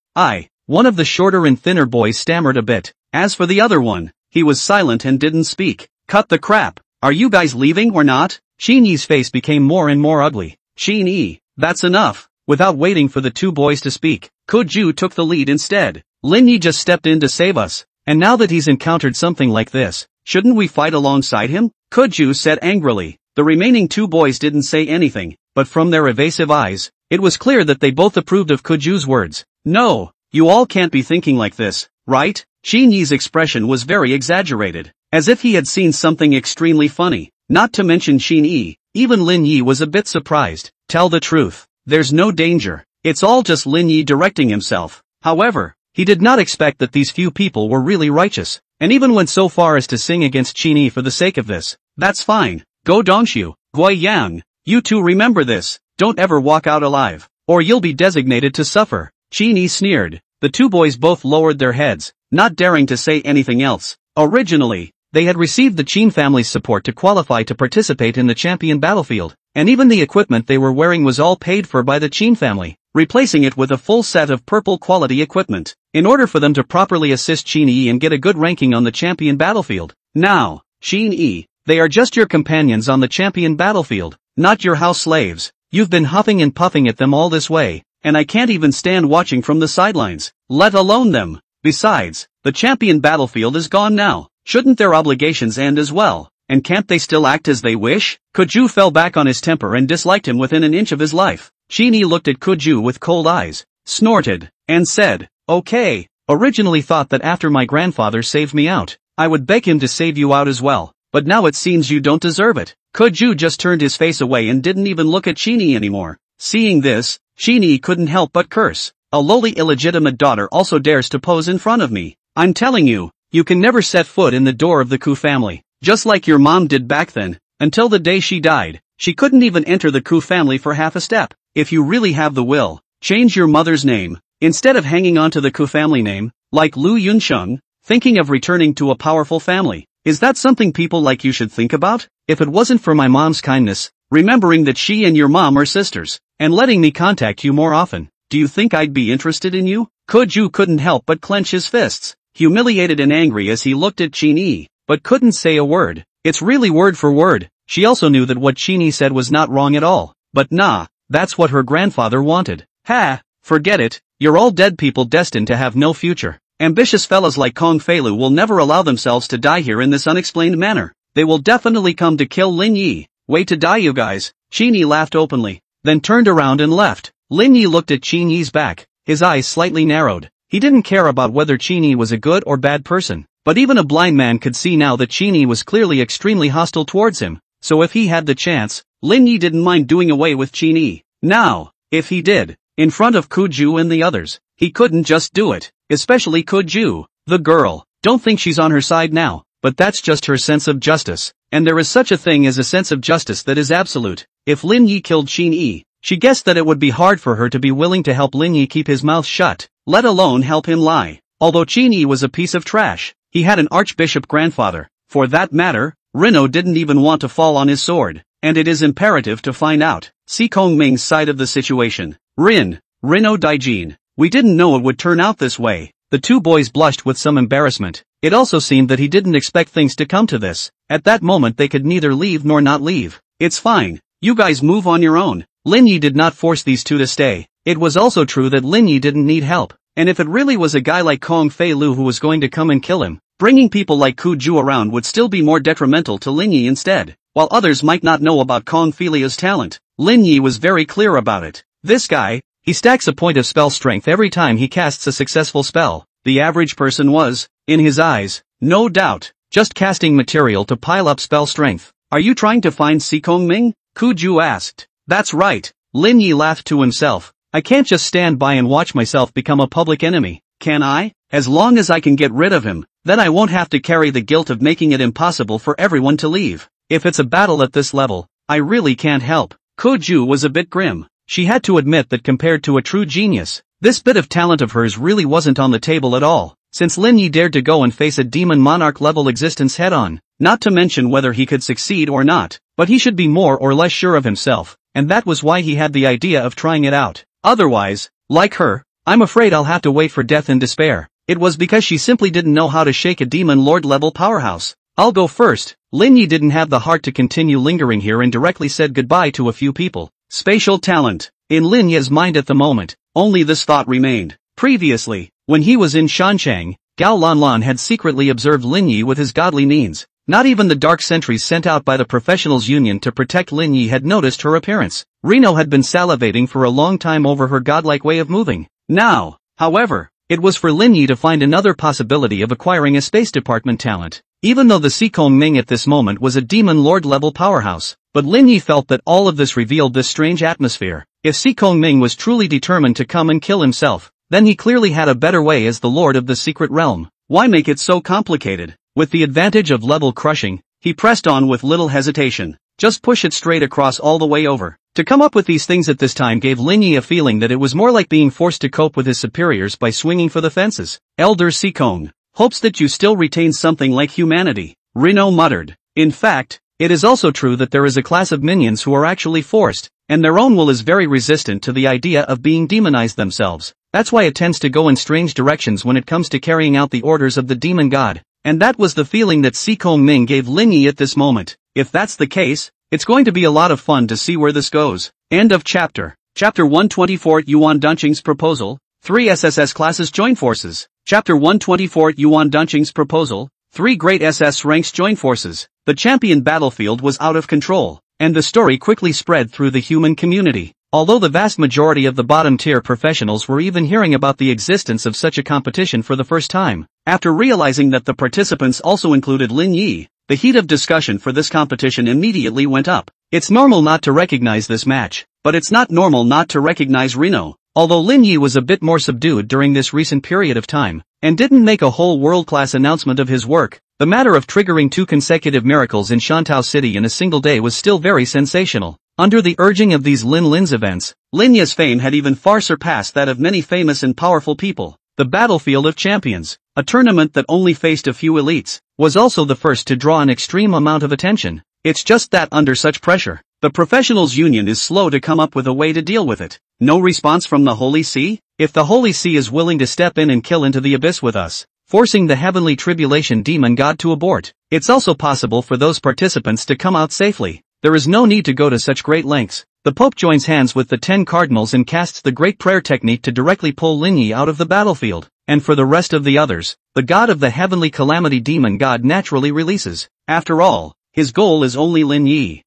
One of the shorter and thinner boys stammered a bit. As for the other one, he was silent and didn't speak. Cut the crap. Are you guys leaving or not? Qin Yi's face became more and more ugly. Qin Yi, that's enough. Without waiting for the two boys to speak, Kuju took the lead instead. Lin Yi just stepped in to save us, and now that he's encountered something like this, shouldn't we fight alongside him? Kuju said angrily. The remaining two boys didn't say anything, but from their evasive eyes, it was clear that they both approved of Kuju's words. No, you all can't be thinking like this, right? Qin Yi's expression was very exaggerated, as if he had seen something extremely funny. Not to mention Qin Yi, even Lin Yi was a bit surprised. Tell the truth, there's no danger. It's all just Lin Yi directing himself. However, he did not expect that these few people were really righteous, and even went so far as to sing against Qin Yi for the sake of this. That's fine. Go Dongshu, Gui Yang. You two remember this. Don't ever walk out alive, or you'll be designated to suffer. Qin Yi sneered. The two boys both lowered their heads, not daring to say anything else. Originally, they had received the Qin family's support to qualify to participate in the champion battlefield, and even the equipment they were wearing was all paid for by the Qin family, replacing it with a full set of purple quality equipment, in order for them to properly assist Qin Yi and get a good ranking on the champion battlefield. Now, Qin Yi, they are just your companions on the champion battlefield, not your house slaves. You've been huffing and puffing at them all this way, and I can't even stand watching from the sidelines, let alone them. Besides, the champion battlefield is gone now. Shouldn't their obligations end as well, and can't they still act as they wish? Kuju fell back on his temper and disliked him within an inch of his life. Qin Yi looked at Kuju with cold eyes, snorted, and said, okay, originally thought that after my grandfather saved me out, I would beg him to save you out as well, but now it seems you don't deserve it. Kuju just turned his face away and didn't even look at Qin Yi anymore. Seeing this, Qin Yi couldn't help but curse. A lowly illegitimate daughter also dares to pose in front of me. I'm telling you, you can never set foot in the door of the Ku family, just like your mom did back then, until the day she died. She couldn't even enter the Ku family for half a step. If you really have the will, change your mother's name, instead of hanging on to the Ku family name, like Lu Yunsheng, thinking of returning to a powerful family. Is that something people like you should think about? If it wasn't for my mom's kindness, remembering that she and your mom are sisters, and letting me contact you more often, do you think I'd be interested in you? Kuju couldn't help but clench his fists, humiliated and angry as he looked at Qin Yi, but couldn't say a word. It's really word for word. She also knew that what Qin Yi said was not wrong at all, but nah, that's what her grandfather wanted. Ha, forget it, you're all dead people destined to have no future. Ambitious fellas like Kong Feilu will never allow themselves to die here in this unexplained manner. They will definitely come to kill Lin Yi. Wait to die you guys. Qin Yi laughed openly, then turned around and left. Lin Yi looked at Qin Yi's back, his eyes slightly narrowed. He didn't care about whether Qin Yi was a good or bad person, but even a blind man could see now that Qin Yi was clearly extremely hostile towards him, so if he had the chance, Lin Yi didn't mind doing away with Qin Yi. Now, if he did, in front of Kuju and the others, he couldn't just do it, especially Kuju. The girl, don't think she's on her side now, but that's just her sense of justice, and there is such a thing as a sense of justice that is absolute. If Lin Yi killed Qin Yi, she guessed that it would be hard for her to be willing to help Lin Yi keep his mouth shut, let alone help him lie. Although Qin Yi was a piece of trash, he had an archbishop grandfather. For that matter, Reno didn't even want to fall on his sword, and it is imperative to find out Si Kong Ming's side of the situation. Reno Daijin. We didn't know it would turn out this way. The two boys blushed with some embarrassment. It also seemed that he didn't expect things to come to this. At that moment they could neither leave nor not leave. It's fine. You guys move on your own. Lin Yi did not force these two to stay. It was also true that Lin Yi didn't need help. And if it really was a guy like Kong Feilu who was going to come and kill him, bringing people like Kuju around would still be more detrimental to Lin Yi instead. While others might not know about Kong Feilu's talent, Lin Yi was very clear about it. This guy, he stacks a point of spell strength every time he casts a successful spell. The average person was, in his eyes, no doubt, just casting material to pile up spell strength. Are you trying to find Seikong Ming? Ku Ju asked. That's right. Lin Yi laughed to himself. I can't just stand by and watch myself become a public enemy, can I? As long as I can get rid of him, then I won't have to carry the guilt of making it impossible for everyone to leave. If it's a battle at this level, I really can't help. Ku Ju was a bit grim. She had to admit that compared to a true genius, this bit of talent of hers really wasn't on the table at all, since Lin Yi dared to go and face a demon monarch level existence head-on, not to mention whether he could succeed or not, but he should be more or less sure of himself, and that was why he had the idea of trying it out. Otherwise, like her, I'm afraid I'll have to wait for death in despair. It was because she simply didn't know how to shake a demon lord level powerhouse. I'll go first. Lin Yi didn't have the heart to continue lingering here and directly said goodbye to a few people. Spatial talent. In Lin Yi's mind at the moment, only this thought remained. Previously, when he was in Shanchang, Gao Lanlan had secretly observed Lin Yi with his godly means. Not even the dark sentries sent out by the Professionals Union to protect Lin Yi had noticed her appearance. Reno had been salivating for a long time over her godlike way of moving. Now, however, it was for Lin Yi to find another possibility of acquiring a Space Department talent. Even though the Seikong Ming at this moment was a demon lord level powerhouse, but Lin Yi felt that all of this revealed this strange atmosphere. If Seikong Ming was truly determined to come and kill himself, then he clearly had a better way as the lord of the secret realm. Why make it so complicated? With the advantage of level crushing, he pressed on with little hesitation. Just push it straight across all the way over. To come up with these things at this time gave Lin Yi a feeling that it was more like being forced to cope with his superiors by swinging for the fences. Elder Seikong hopes that you still retain something like humanity, Reno muttered. In fact, it is also true that there is a class of minions who are actually forced, and their own will is very resistant to the idea of being demonized themselves. That's why it tends to go in strange directions when it comes to carrying out the orders of the demon god. And that was the feeling that Seikong Ming gave Lin Yi at this moment. If that's the case, it's going to be a lot of fun to see where this goes. End of chapter. Chapter 124 Yuan Dunqing's Proposal. 3 SSS classes join forces. Chapter 124 Yuan Dunqing's Proposal. 3 great SS ranks join forces. The champion battlefield was out of control, and the story quickly spread through the human community. Although the vast majority of the bottom-tier professionals were even hearing about the existence of such a competition for the first time, after realizing that the participants also included Lin Yi, the heat of discussion for this competition immediately went up. It's normal not to recognize this match, but it's not normal not to recognize Reno. Although Lin Yi was a bit more subdued during this recent period of time, and didn't make a whole world-class announcement of his work, the matter of triggering 2 consecutive miracles in Shantou City in a single day was still very sensational. Under the urging of these Lin's events, Lin Yi's fame had even far surpassed that of many famous and powerful people. The Battlefield of Champions, a tournament that only faced a few elites, was also the first to draw an extreme amount of attention. It's just that under such pressure, the Professionals Union is slow to come up with a way to deal with it. No response from the Holy See? If the Holy See is willing to step in and kill into the abyss with us, forcing the heavenly tribulation demon god to abort, it's also possible for those participants to come out safely. There is no need to go to such great lengths. The Pope joins hands with the 10 cardinals and casts the great prayer technique to directly pull Lin Yi out of the battlefield, and for the rest of the others, the god of the heavenly calamity demon god naturally releases. After all, his goal is only Lin Yi.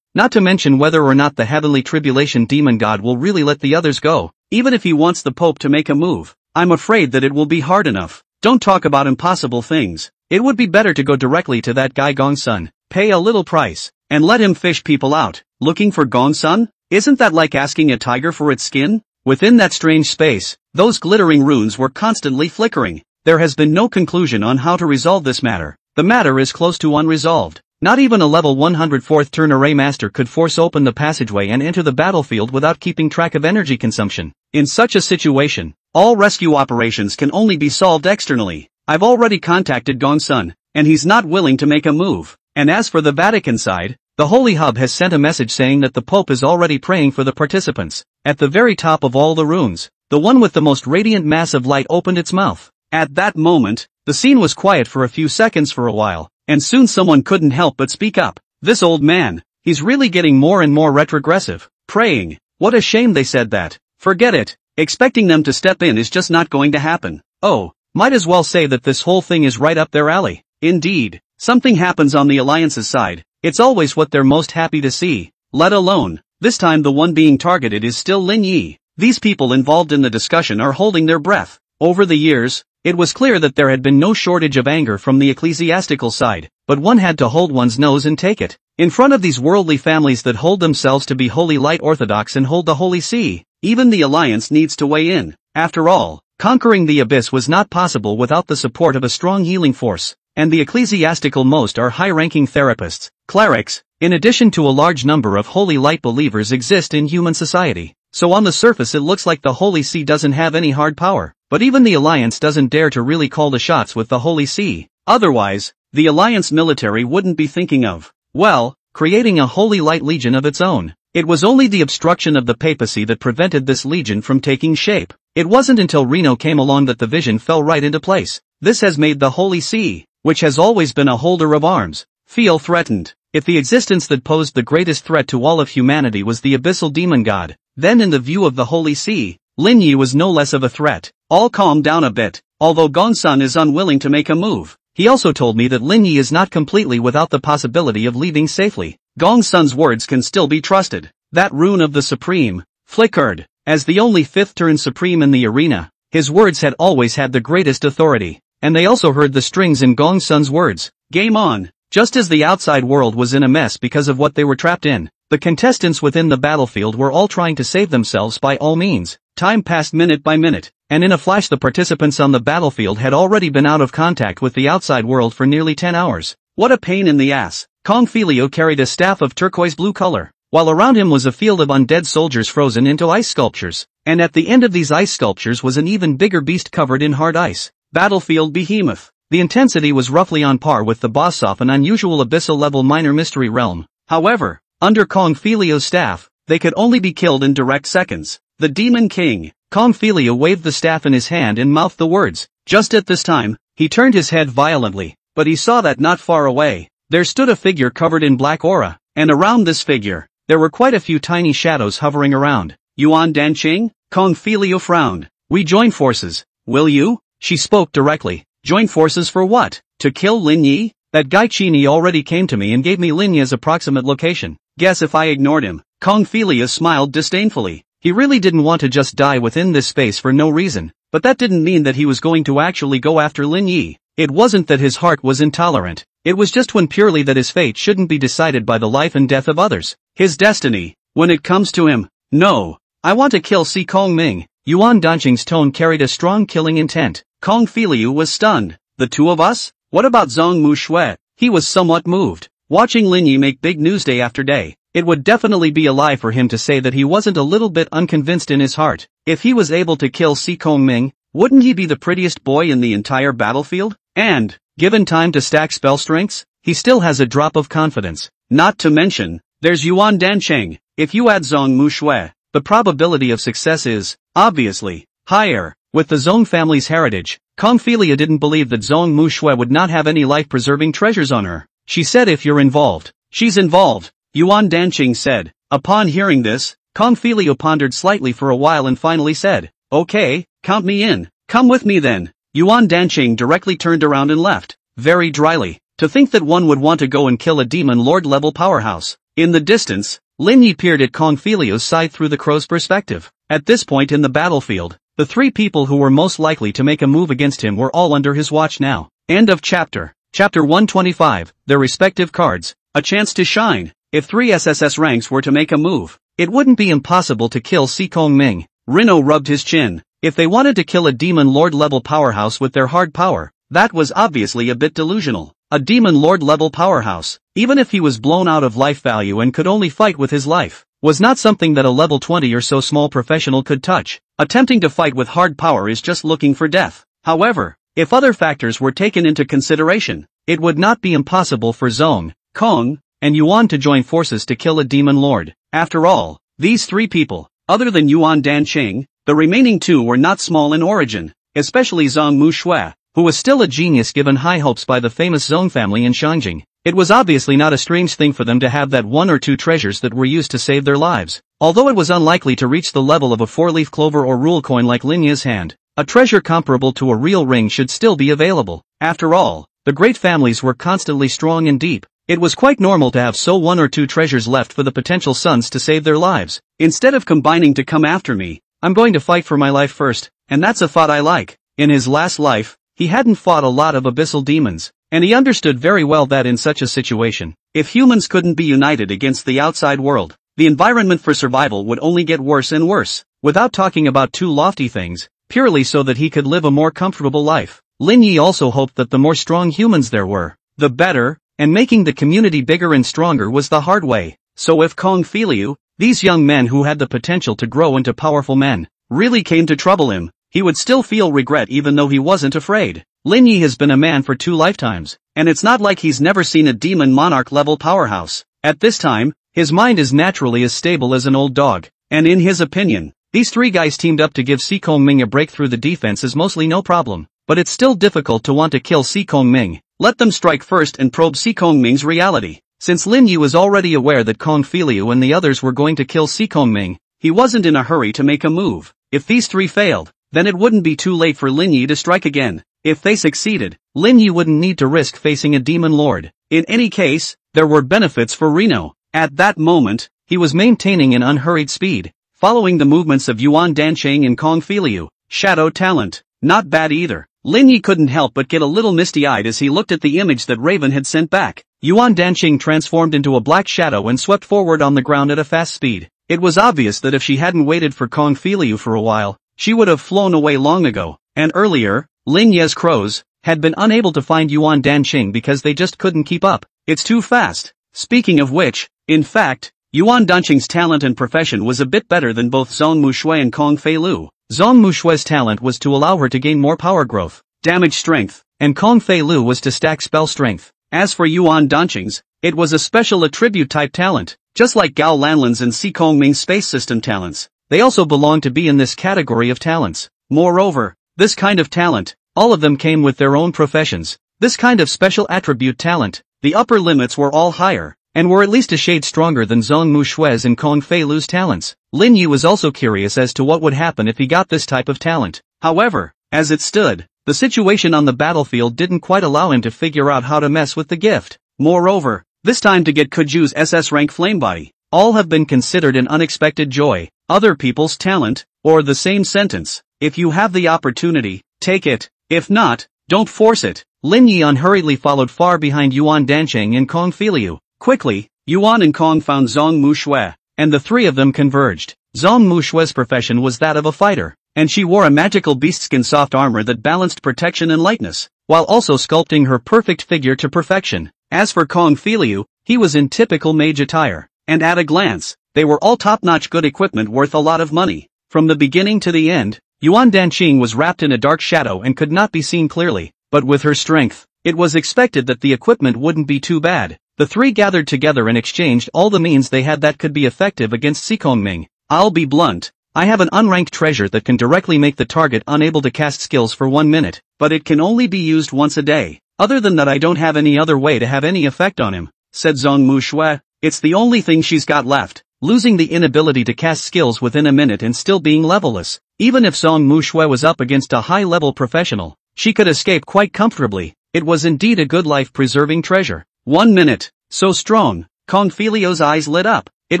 Not to mention whether or not the heavenly tribulation demon god will really let the others go, even if he wants the Pope to make a move. I'm afraid that it will be hard enough. Don't talk about impossible things. It would be better to go directly to that guy Gongsun, pay a little price, and let him fish people out. Looking for Gongsun? Isn't that like asking a tiger for its skin? Within that strange space, those glittering runes were constantly flickering. There has been no conclusion on how to resolve this matter. The matter is close to unresolved. Not even a level 104th turn array master could force open the passageway and enter the battlefield without keeping track of energy consumption. In such a situation, all rescue operations can only be solved externally. I've already contacted Gongsun, and he's not willing to make a move. And as for the Vatican side, the Holy Hub has sent a message saying that the Pope is already praying for the participants. At the very top of all the runes, the one with the most radiant mass of light opened its mouth. At that moment, the scene was quiet for a few seconds for a while, and soon someone couldn't help but speak up. This old man, he's really getting more and more retrogressive. Praying. What a shame they said that. Forget it. Expecting them to step in is just not going to happen. Oh, might as well say that this whole thing is right up their alley. Indeed, something happens on the Alliance's side. It's always what they're most happy to see. Let alone, this time the one being targeted is still Lin Yi. These people involved in the discussion are holding their breath. Over the years, it was clear that there had been no shortage of anger from the ecclesiastical side, but one had to hold one's nose and take it. In front of these worldly families that hold themselves to be Holy Light Orthodox and hold the Holy See, even the Alliance needs to weigh in. After all, conquering the abyss was not possible without the support of a strong healing force, and the ecclesiastical most are high-ranking therapists, clerics, in addition to a large number of Holy Light believers exist in human society. So on the surface it looks like the Holy See doesn't have any hard power, but even the Alliance doesn't dare to really call the shots with the Holy See. Otherwise, the Alliance military wouldn't be thinking of, well, creating a Holy Light Legion of its own. It was only the obstruction of the papacy that prevented this legion from taking shape. It wasn't until Reno came along that the vision fell right into place. This has made the Holy See, which has always been a holder of arms, feel threatened. If the existence that posed the greatest threat to all of humanity was the abyssal demon god, then in the view of the Holy See, Lin Yi was no less of a threat. All calmed down a bit, although Gongsun is unwilling to make a move. He also told me that Lin Yi is not completely without the possibility of leaving safely. Gongsun's words can still be trusted. That rune of the Supreme flickered. As the only fifth turn Supreme in the arena, his words had always had the greatest authority, and they also heard the strings in Gongsun's words. Game on. Just as the outside world was in a mess because of what they were trapped in, the contestants within the battlefield were all trying to save themselves by all means. Time passed minute by minute, and in a flash the participants on the battlefield had already been out of contact with the outside world for nearly 10 hours. What a pain in the ass. Kong Filio carried a staff of turquoise blue color, while around him was a field of undead soldiers frozen into ice sculptures, and at the end of these ice sculptures was an even bigger beast covered in hard ice. Battlefield Behemoth. The intensity was roughly on par with the boss of an unusual abyssal-level minor mystery realm. However, under Kong Filio's staff, they could only be killed in direct seconds. The Demon King. Kong Filio waved the staff in his hand and mouthed the words. Just at this time, he turned his head violently, but he saw that not far away, there stood a figure covered in black aura, and around this figure, there were quite a few tiny shadows hovering around. Yuan Danqing? Kong Filio frowned. We join forces, will you? She spoke directly. Join forces for what? To kill Lin Yi? That guy Qini already came to me and gave me Lin Yi's approximate location. Guess if I ignored him. Kong Filio smiled disdainfully. He really didn't want to just die within this space for no reason, but that didn't mean that he was going to actually go after Lin Yi. It wasn't that his heart was intolerant. It was just when purely that his fate shouldn't be decided by the life and death of others. His destiny, when it comes to him. No. I want to kill Si Kong Ming. Yuan Danqing's tone carried a strong killing intent. Kong Filio was stunned. The two of us? What about Zhong Mu Shui? He was somewhat moved. Watching Lin Yi make big news day after day, it would definitely be a lie for him to say that he wasn't a little bit unconvinced in his heart. If he was able to kill Si Kong Ming, wouldn't he be the prettiest boy in the entire battlefield? And, given time to stack spell strengths, he still has a drop of confidence. Not to mention, there's Yuan Danqing. If you add Zhong Mu Shui, the probability of success is, obviously, higher. With the Zhong family's heritage, Kong Filio didn't believe that Zhong Mu Shui would not have any life-preserving treasures on her. She said if you're involved. She's involved, Yuan Danqing said. Upon hearing this, Kong Filio pondered slightly for a while and finally said, okay, count me in. Come with me then. Yuan Danqing directly turned around and left, very dryly. To think that one would want to go and kill a demon lord-level powerhouse. In the distance, Lin Yi peered at Kong Filio's side through the crow's perspective. At this point in the battlefield, the three people who were most likely to make a move against him were all under his watch now. End of chapter. Chapter 125, their respective cards. A chance to shine. If three SSS ranks were to make a move, it wouldn't be impossible to kill Si Kong Ming. Reno rubbed his chin. If they wanted to kill a demon lord-level powerhouse with their hard power, that was obviously a bit delusional. A demon lord-level powerhouse, even if he was blown out of life value and could only fight with his life, was not something that a level 20 or so small professional could touch. Attempting to fight with hard power is just looking for death. However, if other factors were taken into consideration, it would not be impossible for Zhong, Kong, and Yuan to join forces to kill a demon lord. After all, these three people, other than Yuan Danqing, the remaining two were not small in origin, especially Zhong Mu Shui, who was still a genius given high hopes by the famous Zhong family in Shangjing. It was obviously not a strange thing for them to have that one or two treasures that were used to save their lives. Although it was unlikely to reach the level of a four-leaf clover or rule coin like Lin Yi's hand, a treasure comparable to a real ring should still be available. After all, the great families were constantly strong and deep. It was quite normal to have so one or two treasures left for the potential sons to save their lives. Instead of combining to come after me, I'm going to fight for my life first, and that's a thought I like. In his last life, he hadn't fought a lot of abyssal demons, and he understood very well that in such a situation, if humans couldn't be united against the outside world, the environment for survival would only get worse and worse. Without talking about too lofty things, purely so that he could live a more comfortable life, Lin Yi also hoped that the more strong humans there were, the better, and making the community bigger and stronger was the hard way. So if Kong Filiu, these young men who had the potential to grow into powerful men, really came to trouble him, he would still feel regret even though he wasn't afraid. Lin Yi has been a man for 2 lifetimes, and it's not like he's never seen a demon monarch-level powerhouse. At this time, his mind is naturally as stable as an old dog, and in his opinion, these 3 guys teamed up to give Si Kongming a break through the defense is mostly no problem. But it's still difficult to want to kill Si Kongming. Let them strike first and probe Si Kongming's reality. Since Lin Yi was already aware that Kong Filiu and the others were going to kill Si Kongming, he wasn't in a hurry to make a move. If these 3 failed, then it wouldn't be too late for Lin Yi to strike again. If they succeeded, Lin Yi wouldn't need to risk facing a demon lord. In any case, there were benefits for Reno. At that moment, he was maintaining an unhurried speed, following the movements of Yuan Dancheng and Kong Filiu. Shadow talent. Not bad either. Lin Yi couldn't help but get a little misty-eyed as he looked at the image that Raven had sent back. Yuan Dancheng transformed into a black shadow and swept forward on the ground at a fast speed. It was obvious that if she hadn't waited for Kong Filiu for a while, she would have flown away long ago. And earlier, Lin Ye's crows had been unable to find Yuan Dancheng because they just couldn't keep up. It's too fast. Speaking of which, in fact, Yuan Dancheng's talent and profession was a bit better than both Zhong Mushui and Kong Feilu. Zhong Mushui's talent was to allow her to gain more power growth, damage strength, and Kong Feilu was to stack spell strength. As for Yuan Dancheng's, it was a special attribute type talent, just like Gao Lanlin's and Si Kongming's space system talents. They also belonged to be in this category of talents. Moreover, this kind of talent, all of them came with their own professions. This kind of special attribute talent, the upper limits were all higher, and were at least a shade stronger than Zhong Mushui's and Kong Feilu's talents. Lin Yi was also curious as to what would happen if he got this type of talent. However, as it stood, the situation on the battlefield didn't quite allow him to figure out how to mess with the gift. Moreover, this time to get Kuju's SS rank Flamebody, all have been considered an unexpected joy. Other people's talent, or the same sentence. If you have the opportunity, take it. If not, don't force it. Lin Yi unhurriedly followed far behind Yuan Dancheng and Kong Filiu. Quickly, Yuan and Kong found Zhong Mushui, and the 3 of them converged. Zhong Mushui's profession was that of a fighter, and she wore a magical beastskin soft armor that balanced protection and lightness, while also sculpting her perfect figure to perfection. As for Kong Filiu, he was in typical mage attire, and at a glance, they were all top-notch good equipment worth a lot of money. From the beginning to the end, Yuan Dancheng was wrapped in a dark shadow and could not be seen clearly, but with her strength, it was expected that the equipment wouldn't be too bad. The 3 gathered together and exchanged all the means they had that could be effective against Si Kongming. I'll be blunt, I have an unranked treasure that can directly make the target unable to cast skills for 1 minute, but it can only be used once a day. Other than that I don't have any other way to have any effect on him, said Zhong Mushui. It's the only thing she's got left. Losing the inability to cast skills within a minute and still being levelless. Even if Zhong Mushui was up against a high-level professional, she could escape quite comfortably. It was indeed a good life-preserving treasure. 1 minute. So strong. Kong Filiu's eyes lit up. It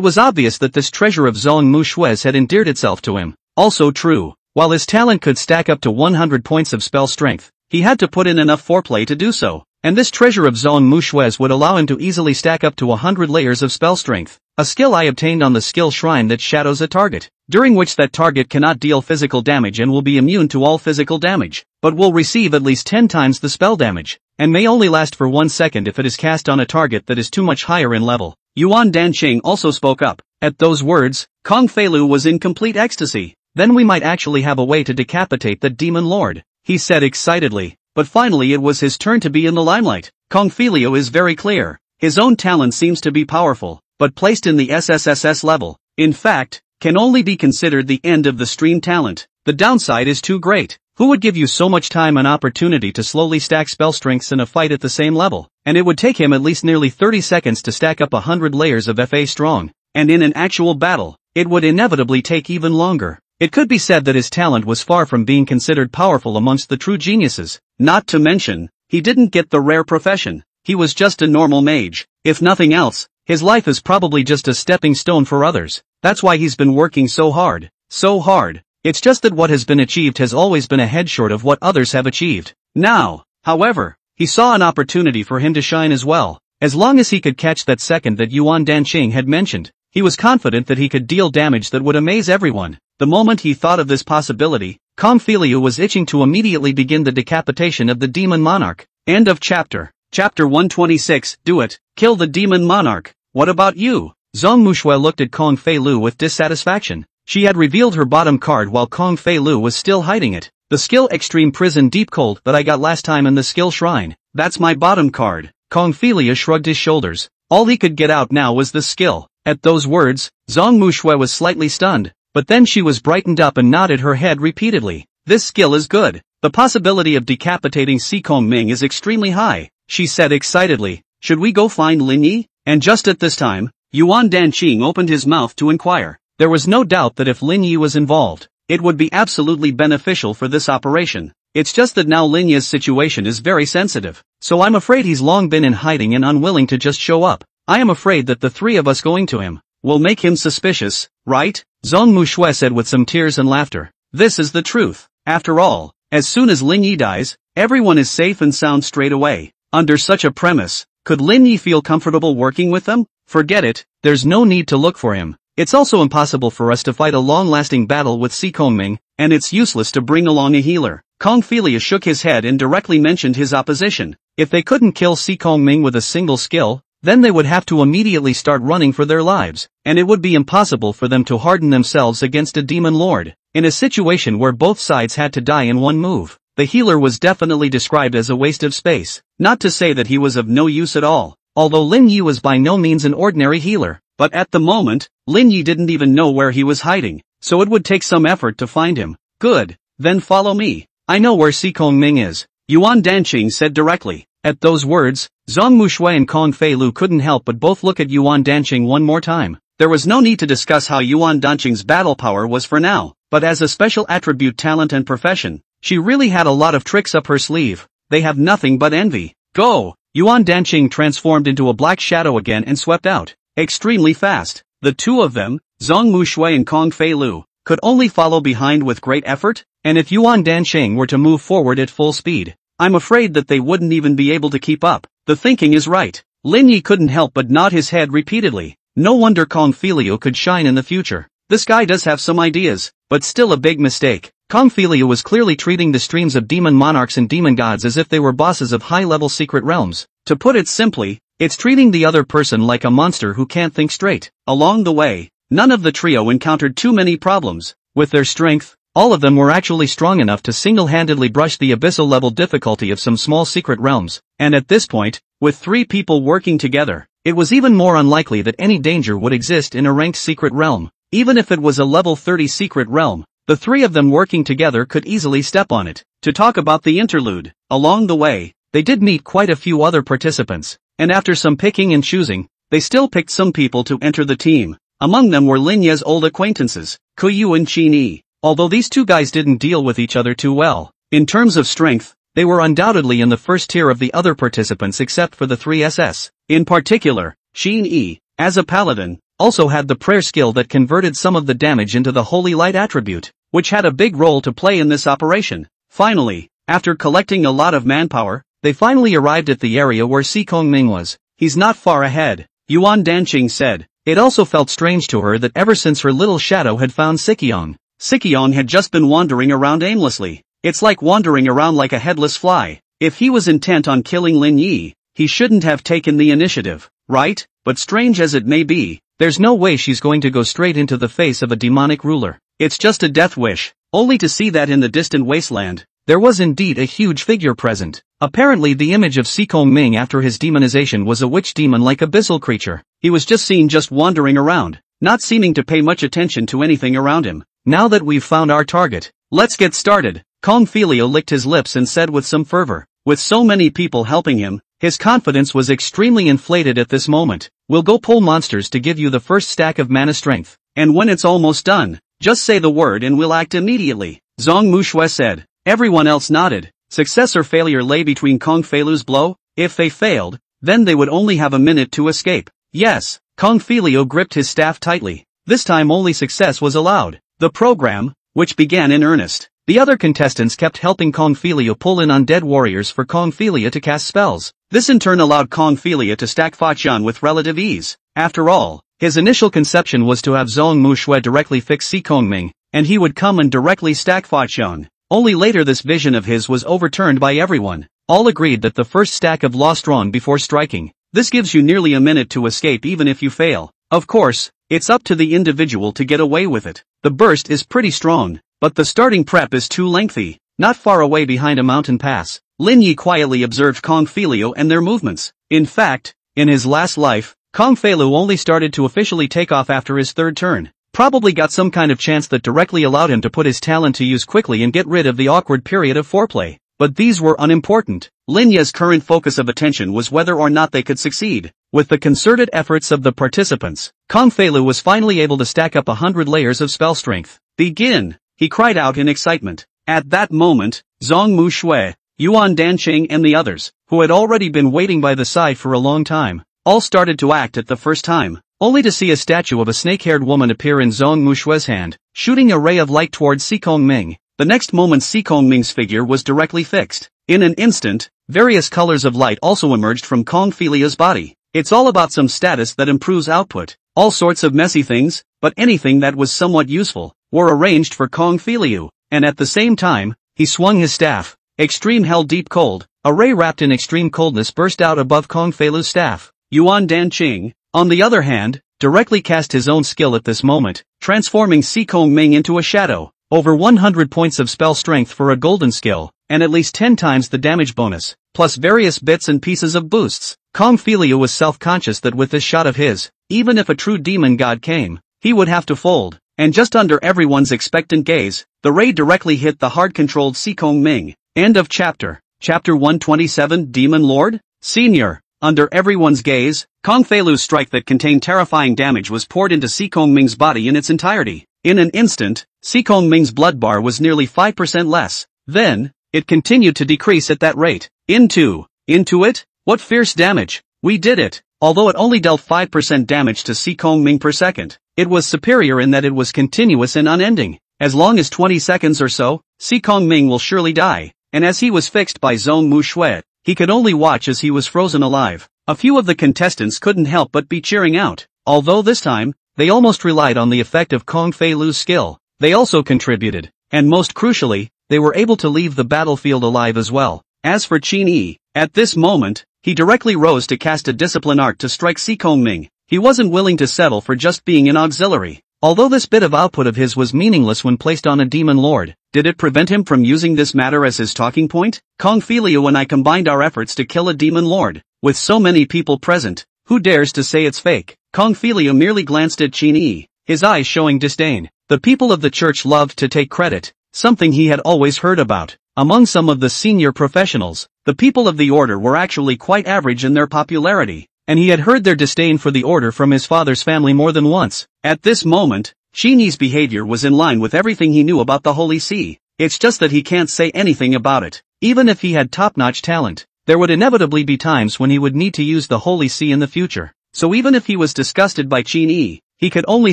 was obvious that this treasure of Zhong Mushui's had endeared itself to him. Also true. While his talent could stack up to 100 points of spell strength, he had to put in enough foreplay to do so. And this treasure of Zhong Mushui's would allow him to easily stack up to 100 layers of spell strength. A skill I obtained on the skill shrine that shadows a target, during which that target cannot deal physical damage and will be immune to all physical damage, but will receive at least 10 times the spell damage, and may only last for 1 second if it is cast on a target that is too much higher in level. Yuan Dancheng also spoke up. At those words, Kong Feilu was in complete ecstasy. Then we might actually have a way to decapitate the demon lord, he said excitedly. But finally it was his turn to be in the limelight. Kong Filiu is very clear. His own talent seems to be powerful, but placed in the SSSS level, in fact, can only be considered the end of the stream talent. The downside is too great. Who would give you so much time and opportunity to slowly stack spell strengths in a fight at the same level? And it would take him at least nearly 30 seconds to stack up 100 layers of FA strong. And in an actual battle, it would inevitably take even longer. It could be said that his talent was far from being considered powerful amongst the true geniuses. Not to mention, he didn't get the rare profession. He was just a normal mage. If nothing else, his life is probably just a stepping stone for others. That's why he's been working so hard. So hard. It's just that what has been achieved has always been a head short of what others have achieved. Now, however, he saw an opportunity for him to shine as well. As long as he could catch that second that Yuan Danqing had mentioned, he was confident that he could deal damage that would amaze everyone. The moment he thought of this possibility, Kong Filiu was itching to immediately begin the decapitation of the demon monarch. End of chapter. Chapter 126, Do it, kill the demon monarch. What about you? Zhang Muxue looked at Kong Feilu with dissatisfaction. She had revealed her bottom card while Kong Feilu was still hiding it. The skill Extreme Prison Deep Cold that I got last time in the skill shrine. That's my bottom card. Kong Filiu shrugged his shoulders. All he could get out now was the skill. At those words, Zhang Muxue was slightly stunned, but then she was brightened up and nodded her head repeatedly. This skill is good. The possibility of decapitating Si Kongming is extremely high, she said excitedly. Should we go find Lin Yi? And just at this time, Yuan Danqing opened his mouth to inquire. There was no doubt that if Lin Yi was involved, it would be absolutely beneficial for this operation. It's just that now Lin Yi's situation is very sensitive, so I'm afraid he's long been in hiding and unwilling to just show up. I am afraid that the three of us going to him will make him suspicious, right? Zhang Muxue said with some tears and laughter. This is the truth. After all, as soon as Lin Yi dies, everyone is safe and sound straight away. Under such a premise, could Lin Yi feel comfortable working with them? Forget it, there's no need to look for him. It's also impossible for us to fight a long-lasting battle with Si Kongming, and it's useless to bring along a healer. Kong Filiu shook his head and directly mentioned his opposition. If they couldn't kill Si Kongming with a single skill, then they would have to immediately start running for their lives, and it would be impossible for them to harden themselves against a demon lord. In a situation where both sides had to die in one move, the healer was definitely described as a waste of space, not to say that he was of no use at all. Although Lin Yi was by no means an ordinary healer, but at the moment, Lin Yi didn't even know where he was hiding, so it would take some effort to find him. Good, then follow me. I know where Si Kongming is, Yuan Danqing said directly. At those words, Zhang Muxue and Kong Feilu couldn't help but both look at Yuan Danqing one more time. There was no need to discuss how Yuan Danqing's battle power was for now, but as a special attribute talent and profession, she really had a lot of tricks up her sleeve. They have nothing but envy. Go! Yuan Danqing transformed into a black shadow again and swept out. Extremely fast. The two of them, Zhang Muxue and Kong Feilu, could only follow behind with great effort, and if Yuan Danqing were to move forward at full speed, I'm afraid that they wouldn't even be able to keep up. The thinking is right. Lin Yi couldn't help but nod his head repeatedly. No wonder Kong Filiu could shine in the future. This guy does have some ideas, but still a big mistake. Kong Filiu was clearly treating the streams of demon monarchs and demon gods as if they were bosses of high-level secret realms. To put it simply, it's treating the other person like a monster who can't think straight. Along the way, none of the trio encountered too many problems. With their strength, all of them were actually strong enough to single-handedly brush the abyssal-level difficulty of some small secret realms, and at this point, with three people working together, it was even more unlikely that any danger would exist in a ranked secret realm. Even if it was a level 30 secret realm, the three of them working together could easily step on it. To talk about the interlude, along the way, they did meet quite a few other participants, and after some picking and choosing, they still picked some people to enter the team. Among them were Lin Yi's old acquaintances, Kuyu and Qin Yi. Although these two guys didn't deal with each other too well, in terms of strength, they were undoubtedly in the first tier of the other participants except for the three SS. In particular, Qin Yi, as a paladin, also had the prayer skill that converted some of the damage into the holy light attribute, which had a big role to play in this operation. Finally, after collecting a lot of manpower, they finally arrived at the area where Si Kongming was. He's not far ahead, Yuan Danqing said. It also felt strange to her that ever since her little shadow had found Sikyong, Sikyong had just been wandering around aimlessly. It's like wandering around like a headless fly. If he was intent on killing Lin Yi, he shouldn't have taken the initiative, right? But strange as it may be, there's no way she's going to go straight into the face of a demonic ruler. It's just a death wish, only to see that in the distant wasteland, there was indeed a huge figure present. Apparently the image of Si Kongming after his demonization was a witch demon-like abyssal creature. He was seen wandering around, not seeming to pay much attention to anything around him. Now that we've found our target, let's get started. Kong Filiu licked his lips and said with some fervor. With so many people helping him, his confidence was extremely inflated at this moment. We'll go pull monsters to give you the first stack of mana strength, and when it's almost done, just say the word and we'll act immediately, Zhang Muxue said. Everyone else nodded. Success or failure lay between Kong Filiu's blow. If they failed, then they would only have a minute to escape. Yes, Kong Filiu gripped his staff tightly. This time only success was allowed. The program, which began in earnest. The other contestants kept helping Kongfelia pull in undead warriors for Kongfelia to cast spells. This in turn allowed Kongfelia to stack Fa Qian with relative ease. After all, his initial conception was to have Zhong Mu Shui directly fix Si Kongming, and he would come and directly stack Fa Qian. Only later this vision of his was overturned by everyone. All agreed that the first stack of Law strong before striking. This gives you nearly a minute to escape even if you fail. Of course, it's up to the individual to get away with it. The burst is pretty strong, but the starting prep is too lengthy. Not far away behind a mountain pass, Lin Yi quietly observed Kongfelia and their movements. In fact, in his last life, Kongfelia only started to officially take off after his third turn. Probably got some kind of chance that directly allowed him to put his talent to use quickly and get rid of the awkward period of foreplay. But these were unimportant. Lin Yi's current focus of attention was whether or not they could succeed. With the concerted efforts of the participants, Kongfelia was finally able to stack up 100 layers of spell strength. Begin! He cried out in excitement. At that moment, Zhong Mu Shui, Yuan Danqing and the others, who had already been waiting by the side for a long time, all started to act at the first time, only to see a statue of a snake-haired woman appear in Zhong Mu Shui's hand, shooting a ray of light towards Si Kongming. The next moment Si Kongming's figure was directly fixed. In an instant, various colors of light also emerged from Kongfelia's body. It's all about some status that improves output. All sorts of messy things, but anything that was somewhat useful, were arranged for Kongfelia, and at the same time, he swung his staff. Extreme held deep cold. A ray wrapped in extreme coldness burst out above Kongfelia's staff. Yuan Danqing, on the other hand, directly cast his own skill at this moment, transforming Si Kongming into a shadow. Over 100 points of spell strength for a golden skill, and at least 10 times the damage bonus, plus various bits and pieces of boosts. Kongfelia was self-conscious that with this shot of his, even if a true demon god came, he would have to fold, and just under everyone's expectant gaze, the ray directly hit the hard-controlled Si Kongming. End of chapter. Chapter 127 Demon Lord? Senior. Under everyone's gaze, Kongfelia's strike that contained terrifying damage was poured into Si Kongming's body in its entirety. In an instant, Si Kongming's blood bar was nearly 5% less. Then, it continued to decrease at that rate. Into it? What fierce damage! We did it! Although it only dealt 5% damage to Si Kongming per second, it was superior in that it was continuous and unending. As long as 20 seconds or so, Si Kongming will surely die. And as he was fixed by Zhong Mu Shui, he could only watch as he was frozen alive. A few of the contestants couldn't help but be cheering out. Although this time, they almost relied on the effect of Kongfelia's skill. They also contributed, and most crucially, they were able to leave the battlefield alive as well. As for Qin Yi, at this moment, he directly rose to cast a discipline art to strike Si Kongming. He wasn't willing to settle for just being an auxiliary. Although this bit of output of his was meaningless when placed on a demon lord, did it prevent him from using this matter as his talking point? Kongfelia and I combined our efforts to kill a demon lord. With so many people present, who dares to say it's fake? Kongfelia merely glanced at Qin Yi, his eyes showing disdain. The people of the church loved to take credit, something he had always heard about. Among some of the senior professionals, the people of the order were actually quite average in their popularity, and he had heard their disdain for the order from his father's family more than once. At this moment, Qin Yi's behavior was in line with everything he knew about the Holy See. It's just that he can't say anything about it. Even if he had top-notch talent, there would inevitably be times when he would need to use the Holy See in the future. So even if he was disgusted by Qin Yi, he could only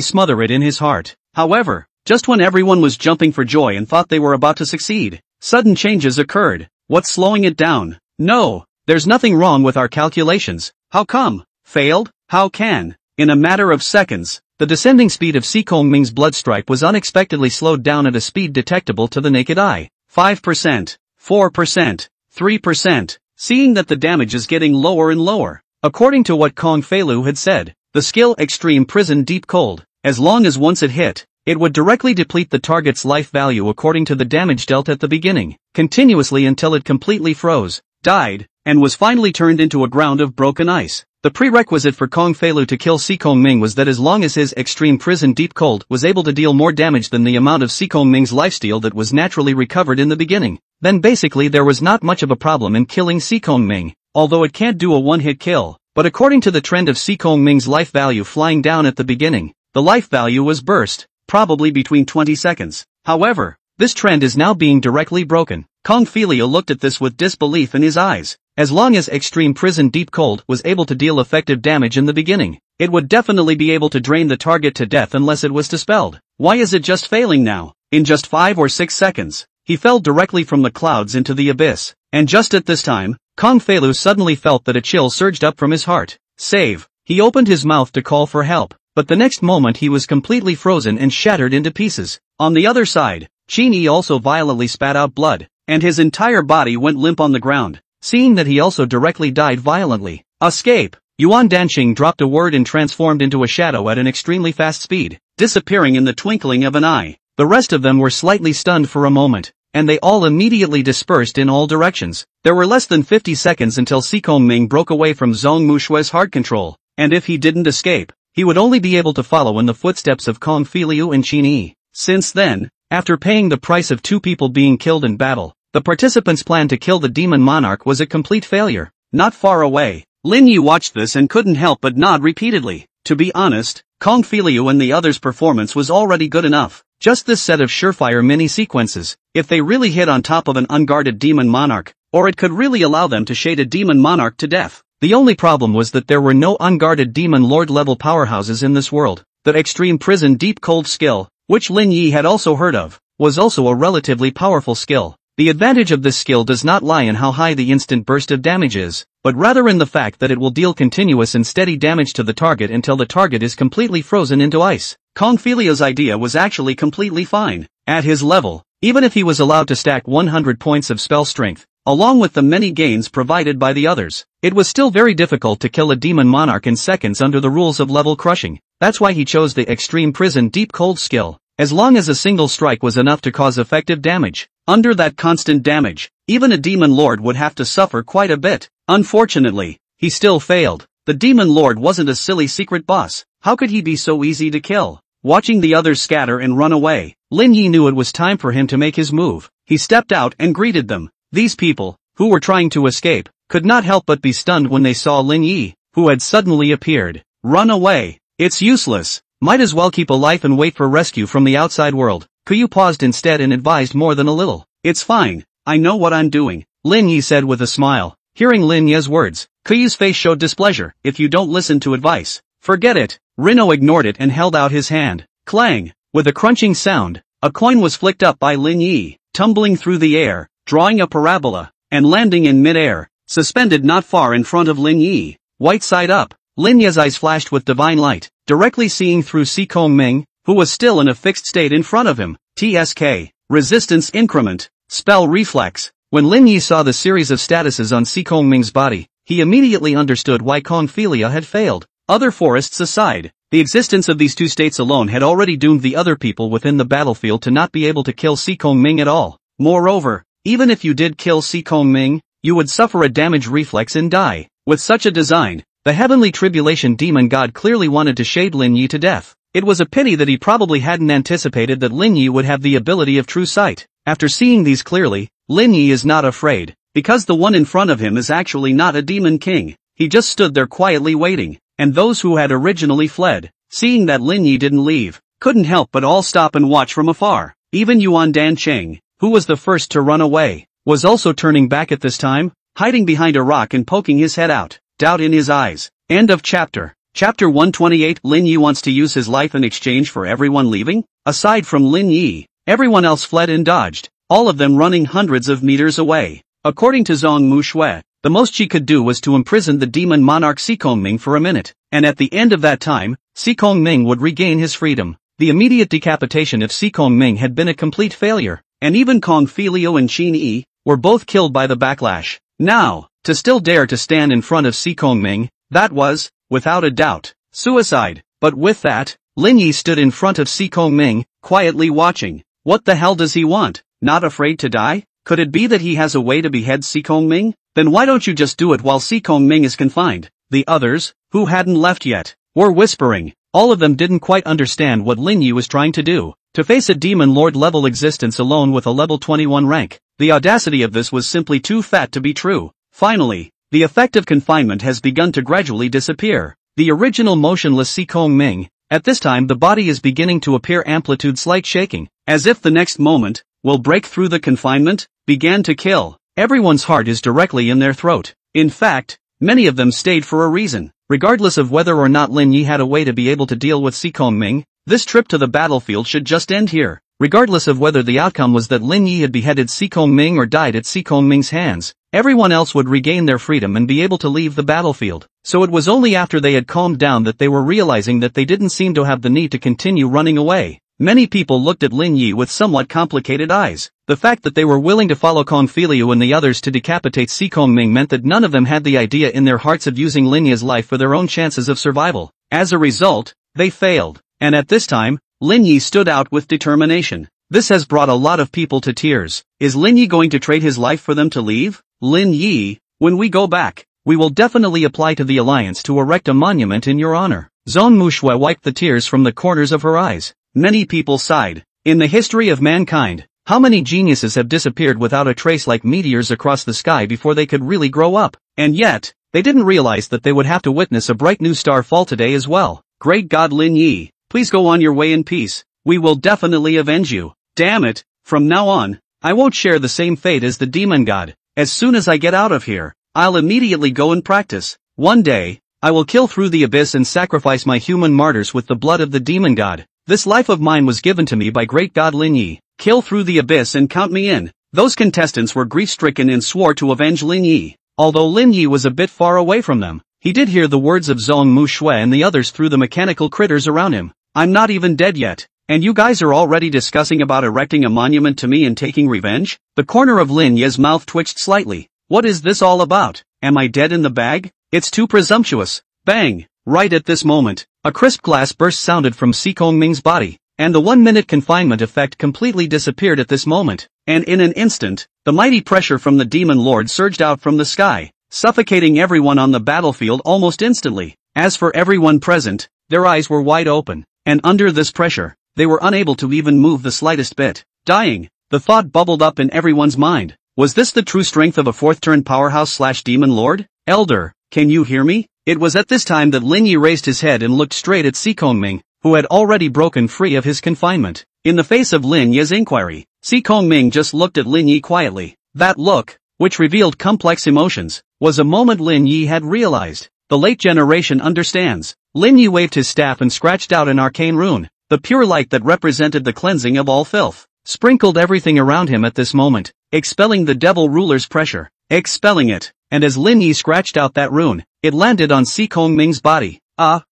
smother it in his heart. However, just when everyone was jumping for joy and thought they were about to succeed, sudden changes occurred. What's slowing it down? No, there's nothing wrong with our calculations. How come? Failed? How can? In a matter of seconds, the descending speed of Si Kongming's blood stripe was unexpectedly slowed down at a speed detectable to the naked eye. 5%, 4%, 3%, seeing that the damage is getting lower and lower. According to what Kongfelia had said, the skill Extreme Prison Deep Cold, as long as once it hit, it would directly deplete the target's life value according to the damage dealt at the beginning, continuously until it completely froze, died, and was finally turned into a ground of broken ice. The prerequisite for Kongfelia to kill Si Kongming was that as long as his Extreme Prison Deep Cold was able to deal more damage than the amount of Si Kongming's lifesteal that was naturally recovered in the beginning, then basically there was not much of a problem in killing Si Kongming, although it can't do a one-hit kill. But according to the trend of Si Kongming's life value flying down at the beginning, the life value was burst, probably between 20 seconds. However, this trend is now being directly broken. Kongfelia looked at this with disbelief in his eyes. As long as Extreme Prison Deep Cold was able to deal effective damage in the beginning, it would definitely be able to drain the target to death unless it was dispelled. Why is it just failing now? In just 5 or 6 seconds, he fell directly from the clouds into the abyss. And just at this time, Kong Fei Lu suddenly felt that a chill surged up from his heart. Save! He opened his mouth to call for help, but the next moment he was completely frozen and shattered into pieces. On the other side, Qin Yi also violently spat out blood, and his entire body went limp on the ground. Seeing that he also directly died violently. Escape! Yuan Danqing dropped a word and transformed into a shadow at an extremely fast speed, disappearing in the twinkling of an eye. The rest of them were slightly stunned for a moment, and they all immediately dispersed in all directions. There were less than 50 seconds until Si Kongming broke away from Zhong Mushue's hard control, and if he didn't escape, he would only be able to follow in the footsteps of Kong Filiu and Qin Yi. Since then, after paying the price of 2 people being killed in battle, the participants' plan to kill the demon monarch was a complete failure. Not far away, Lin Yi watched this and couldn't help but nod repeatedly. To be honest, Kong Filiu and the others' performance was already good enough. Just this set of surefire mini-sequences, if they really hit on top of an unguarded demon monarch, or it could really allow them to shade a demon monarch to death. The only problem was that there were no unguarded demon lord-level powerhouses in this world. The extreme prison deep cold skill, which Lin Yi had also heard of, was also a relatively powerful skill. The advantage of this skill does not lie in how high the instant burst of damage is, but rather in the fact that it will deal continuous and steady damage to the target until the target is completely frozen into ice. Kong Filiu's idea was actually completely fine. At his level, even if he was allowed to stack 100 points of spell strength, along with the many gains provided by the others, it was still very difficult to kill a demon monarch in seconds under the rules of level crushing. That's why he chose the extreme prison deep cold skill, as long as a single strike was enough to cause effective damage. Under that constant damage, even a demon lord would have to suffer quite a bit. Unfortunately, he still failed. The demon lord wasn't a silly secret boss. How could he be so easy to kill? Watching the others scatter and run away, Lin Yi knew it was time for him to make his move. He stepped out and greeted them. These people, who were trying to escape, could not help but be stunned when they saw Lin Yi, who had suddenly appeared. Run away. It's useless. Might as well keep alive and wait for rescue from the outside world. Kuyu paused instead and advised more than a little. It's fine. I know what I'm doing, Lin Yi said with a smile. Hearing Lin Yi's words, Kuyu's face showed displeasure. If you don't listen to advice, forget it. Rino ignored it and held out his hand. Clang! With a crunching sound, a coin was flicked up by Lin Yi, tumbling through the air, drawing a parabola, and landing in mid-air, suspended not far in front of Lin Yi. White side up, Lin Yi's eyes flashed with divine light, directly seeing through Si Kongming, who was still in a fixed state in front of him. TSK. Resistance increment. Spell reflex. When Lin Yi saw the series of statuses on Si Kongming's body, he immediately understood why Kong Filia had failed. Other forests aside, the existence of these 2 states alone had already doomed the other people within the battlefield to not be able to kill Si Kongming at all. Moreover, even if you did kill Si Kongming, you would suffer a damage reflex and die. With such a design, the heavenly tribulation demon god clearly wanted to shade Lin Yi to death. It was a pity that he probably hadn't anticipated that Lin Yi would have the ability of true sight. After seeing these clearly, Lin Yi is not afraid, because the one in front of him is actually not a demon king. He just stood there quietly waiting, and those who had originally fled, seeing that Lin Yi didn't leave, couldn't help but all stop and watch from afar. Even Yuan Danqing, who was the first to run away, was also turning back at this time, hiding behind a rock and poking his head out, doubt in his eyes. End of chapter. Chapter 128. Lin Yi wants to use his life in exchange for everyone leaving? Aside from Lin Yi, everyone else fled and dodged, all of them running hundreds of meters away. According to Zhong Mushue, the most she could do was to imprison the demon monarch Si Kongming for a minute, and at the end of that time, Si Kongming would regain his freedom. The immediate decapitation of Si Kongming had been a complete failure, and even Kong Filiu and Qin Yi were both killed by the backlash. Now, to still dare to stand in front of Si Kongming, that was, without a doubt, suicide. But with that, Lin Yi stood in front of Si Kongming, quietly watching. What the hell does he want? Not afraid to die? Could it be that he has a way to behead Si Kongming? Then why don't you just do it while Si Kongming is confined? The others, who hadn't left yet, were whispering. All of them didn't quite understand what Lin Yi was trying to do. To face a demon lord level existence alone with a level 21 rank, the audacity of this was simply too fat to be true. Finally, the effect of confinement has begun to gradually disappear. The original motionless Si Kongming, at this time the body is beginning to appear amplitude slight shaking, as if the next moment will break through the confinement, began to kill. Everyone's heart is directly in their throat. In fact, many of them stayed for a reason. Regardless of whether or not Lin Yi had a way to be able to deal with Si Kongming, this trip to the battlefield should just end here. regardless of whether the outcome was that Lin Yi had beheaded Si Kongming or died at Si Kongming's hands. Everyone else would regain their freedom and be able to leave the battlefield. So it was only after they had calmed down that they were realizing that they didn't seem to have the need to continue running away. Many people looked at Lin Yi with somewhat complicated eyes. The fact that they were willing to follow Kong Filiu and the others to decapitate Si Kongming meant that none of them had the idea in their hearts of using Lin Yi's life for their own chances of survival. As a result, they failed. And at this time, Lin Yi stood out with determination. This has brought a lot of people to tears. Is Lin Yi going to trade his life for them to leave? Lin Yi, when we go back, we will definitely apply to the Alliance to erect a monument in your honor. Zhong Mushui wiped the tears from the corners of her eyes. Many people sighed. In the history of mankind, how many geniuses have disappeared without a trace like meteors across the sky before they could really grow up? And yet, they didn't realize that they would have to witness a bright new star fall today as well. Great God Lin Yi, please go on your way in peace. We will definitely avenge you. Damn it, from now on, I won't share the same fate as the demon god. As soon as I get out of here, I'll immediately go and practice. One day, I will kill through the abyss and sacrifice my human martyrs with the blood of the demon god. This life of mine was given to me by great God Lin Yi. Kill through the abyss and count me in. Those contestants were grief-stricken and swore to avenge Lin Yi. Although Lin Yi was a bit far away from them, he did hear the words of Zhong Mushui and the others through the mechanical critters around him. I'm not even dead yet. And you guys are already discussing about erecting a monument to me and taking revenge? The corner of Lin Yi's mouth twitched slightly. What is this all about? Am I dead in the bag? It's too presumptuous. Bang! Right at this moment, a crisp glass burst sounded from Si Kongming's body, and the 1-minute confinement effect completely disappeared at this moment. And in an instant, the mighty pressure from the Demon Lord surged out from the sky, suffocating everyone on the battlefield almost instantly. As for everyone present, their eyes were wide open, and under this pressure, they were unable to even move the slightest bit. Dying, the thought bubbled up in everyone's mind. Was this the true strength of a fourth-turn powerhouse/demon lord? Elder, can you hear me? It was at this time that Lin Yi raised his head and looked straight at Si Kongming, who had already broken free of his confinement. In the face of Lin Yi's inquiry, Si Kongming just looked at Lin Yi quietly. That look, which revealed complex emotions, was a moment Lin Yi had realized. The late generation understands. Lin Yi waved his staff and scratched out an arcane rune. The pure light that represented the cleansing of all filth, sprinkled everything around him at this moment, expelling the devil ruler's pressure, expelling it, and as Lin Yi scratched out that rune, it landed on Si Kongming's body. A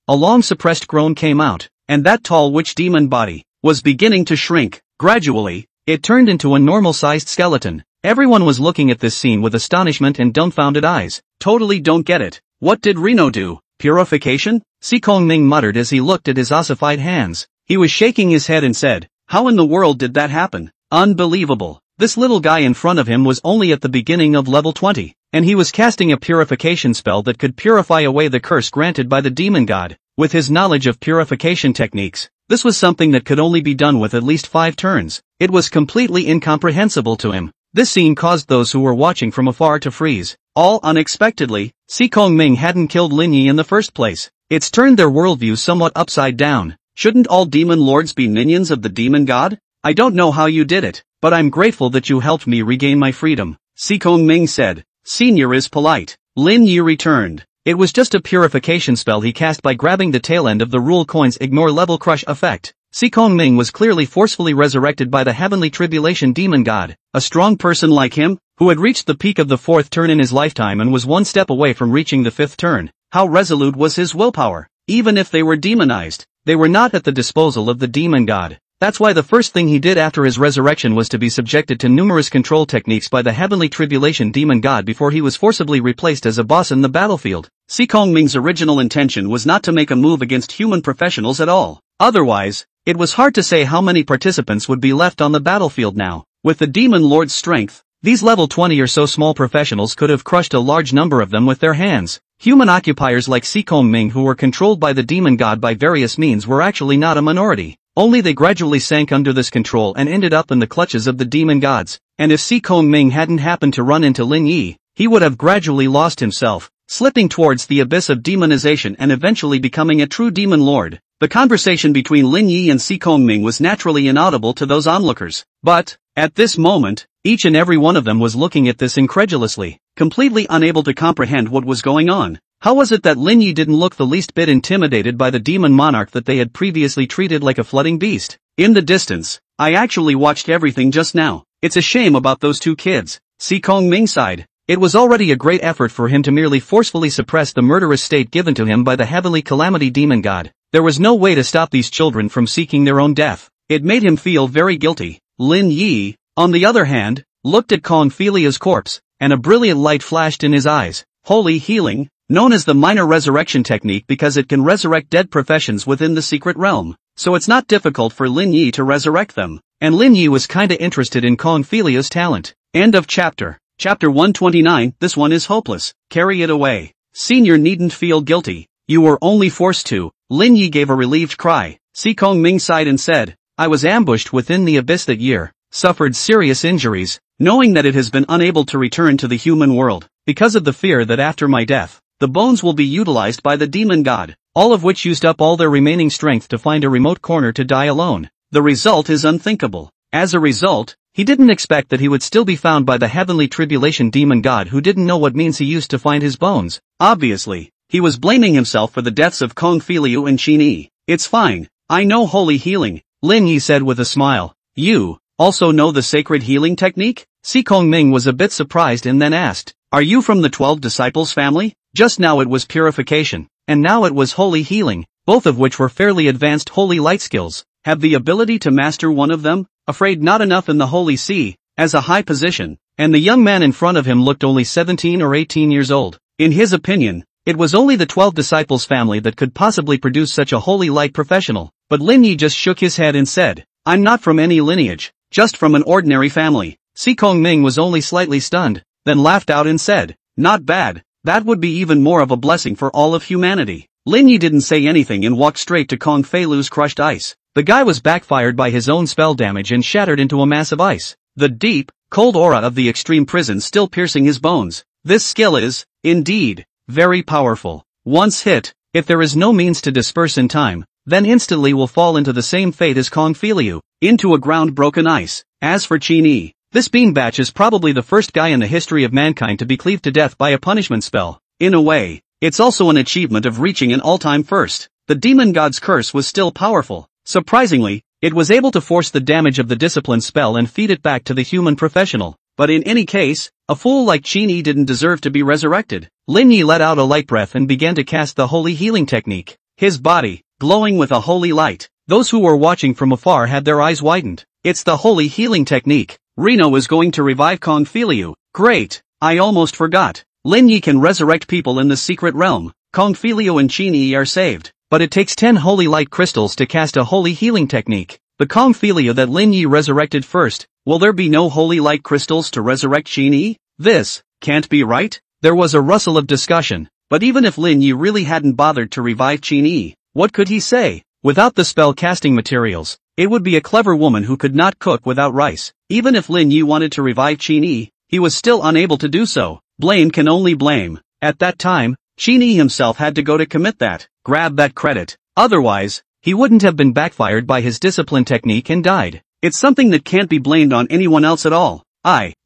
long suppressed groan came out, and that tall witch demon body was beginning to shrink. Gradually, it turned into a normal-sized skeleton. Everyone was looking at this scene with astonishment and dumbfounded eyes. Totally don't get it. What did Reno do? Purification? Si Kongming muttered as he looked at his ossified hands. He was shaking his head and said, how in the world did that happen? Unbelievable. This little guy in front of him was only at the beginning of level 20, and he was casting a purification spell that could purify away the curse granted by the demon god. With his knowledge of purification techniques, this was something that could only be done with at least 5 turns. It was completely incomprehensible to him. This scene caused those who were watching from afar to freeze. All unexpectedly, Si Kongming hadn't killed Lin Yi in the first place. It's turned their worldview somewhat upside down. Shouldn't all demon lords be minions of the demon god? I don't know how you did it, but I'm grateful that you helped me regain my freedom. Si Kongming said. Senior is polite. Lin Yi returned. It was just a purification spell he cast by grabbing the tail end of the rule coin's ignore level crush effect. Si Kongming was clearly forcefully resurrected by the heavenly tribulation demon god. A strong person like him, who had reached the peak of the 4th turn in his lifetime and was 1 step away from reaching the 5th turn. How resolute was his willpower? Even if they were demonized, they were not at the disposal of the demon god. That's why the first thing he did after his resurrection was to be subjected to numerous control techniques by the heavenly tribulation demon god before he was forcibly replaced as a boss in the battlefield. Si Kongming's original intention was not to make a move against human professionals at all. Otherwise, it was hard to say how many participants would be left on the battlefield now. With the demon lord's strength, these level 20 or so small professionals could have crushed a large number of them with their hands. Human occupiers like Si Kongming who were controlled by the demon god by various means were actually not a minority. Only they gradually sank under this control and ended up in the clutches of the demon gods. And if Si Kongming hadn't happened to run into Lin Yi, he would have gradually lost himself, slipping towards the abyss of demonization and eventually becoming a true demon lord. The conversation between Lin Yi and Si Kongming was naturally inaudible to those onlookers. But, at this moment, each and every one of them was looking at this incredulously, completely unable to comprehend what was going on. How was it that Lin Yi didn't look the least bit intimidated by the demon monarch that they had previously treated like a flooding beast? In the distance, I actually watched everything just now. It's a shame about those two kids. Si Kongming sighed. It was already a great effort for him to merely forcefully suppress the murderous state given to him by the heavenly calamity demon god. There was no way to stop these children from seeking their own death. It made him feel very guilty. Lin Yi, on the other hand, looked at Kong Filia's corpse, and a brilliant light flashed in his eyes. Holy healing, known as the minor resurrection technique because it can resurrect dead professions within the secret realm. So it's not difficult for Lin Yi to resurrect them. And Lin Yi was kinda interested in Kong Filia's talent. End of chapter. Chapter 129, this one is hopeless. Carry it away. Senior needn't feel guilty. You were only forced to. Lin Yi gave a relieved cry. Si Kongming sighed and said, I was ambushed within the abyss that year, suffered serious injuries, knowing that it has been unable to return to the human world, because of the fear that after my death, the bones will be utilized by the demon god, all of which used up all their remaining strength to find a remote corner to die alone. The result is unthinkable. As a result, he didn't expect that he would still be found by the heavenly tribulation demon god who didn't know what means he used to find his bones. Obviously, he was blaming himself for the deaths of Kong Filiu and Qin Yi. It's fine, I know holy healing, Lin Yi said with a smile. You also know the sacred healing technique? Si Kongming was a bit surprised and then asked, are you from the 12 disciples family? Just now it was purification, and now it was holy healing, both of which were fairly advanced holy light skills. Have the ability to master one of them? Afraid not enough in the holy sea, as a high position, and the young man in front of him looked only 17 or 18 years old. In his opinion, it was only the 12 disciples family that could possibly produce such a holy light professional, but Lin Yi just shook his head and said, I'm not from any lineage, just from an ordinary family. Si Kongming was only slightly stunned, then laughed out and said, not bad, that would be even more of a blessing for all of humanity. Lin Yi didn't say anything and walked straight to Kong Feilu's crushed ice. The guy was backfired by his own spell damage and shattered into a mass of ice, the deep, cold aura of the extreme prison still piercing his bones. This skill is, indeed, very powerful. Once hit, if there is no means to disperse in time, then instantly will fall into the same fate as Kong Filiu, into a ground-broken ice. As for Qin Yi, this beanbatch is probably the first guy in the history of mankind to be cleaved to death by a punishment spell. In a way, it's also an achievement of reaching an all-time first. The demon god's curse was still powerful. Surprisingly, it was able to force the damage of the discipline spell and feed it back to the human professional. But in any case, a fool like Qin Yi didn't deserve to be resurrected. Lin Yi let out a light breath and began to cast the holy healing technique. His body, glowing with a holy light. Those who were watching from afar had their eyes widened. It's the holy healing technique. Reno is going to revive Kong Filiu. Great, I almost forgot. Lin Yi can resurrect people in the secret realm. Kong Filiu and Qin Yi are saved. But it takes 10 holy light crystals to cast a holy healing technique. The Kong Filiu that Lin Yi resurrected first, will there be no holy light crystals to resurrect Qin Yi? This can't be right? There was a rustle of discussion, but even if Lin Yi really hadn't bothered to revive Qin Yi, what could he say? Without the spell casting materials, it would be a clever woman who could not cook without rice. Even if Lin Yi wanted to revive Qin Yi, he was still unable to do so. Blame can only blame. At that time, Qin Yi himself had to go to commit that. Grab that credit. Otherwise, he wouldn't have been backfired by his discipline technique and died. It's something that can't be blamed on anyone else at all.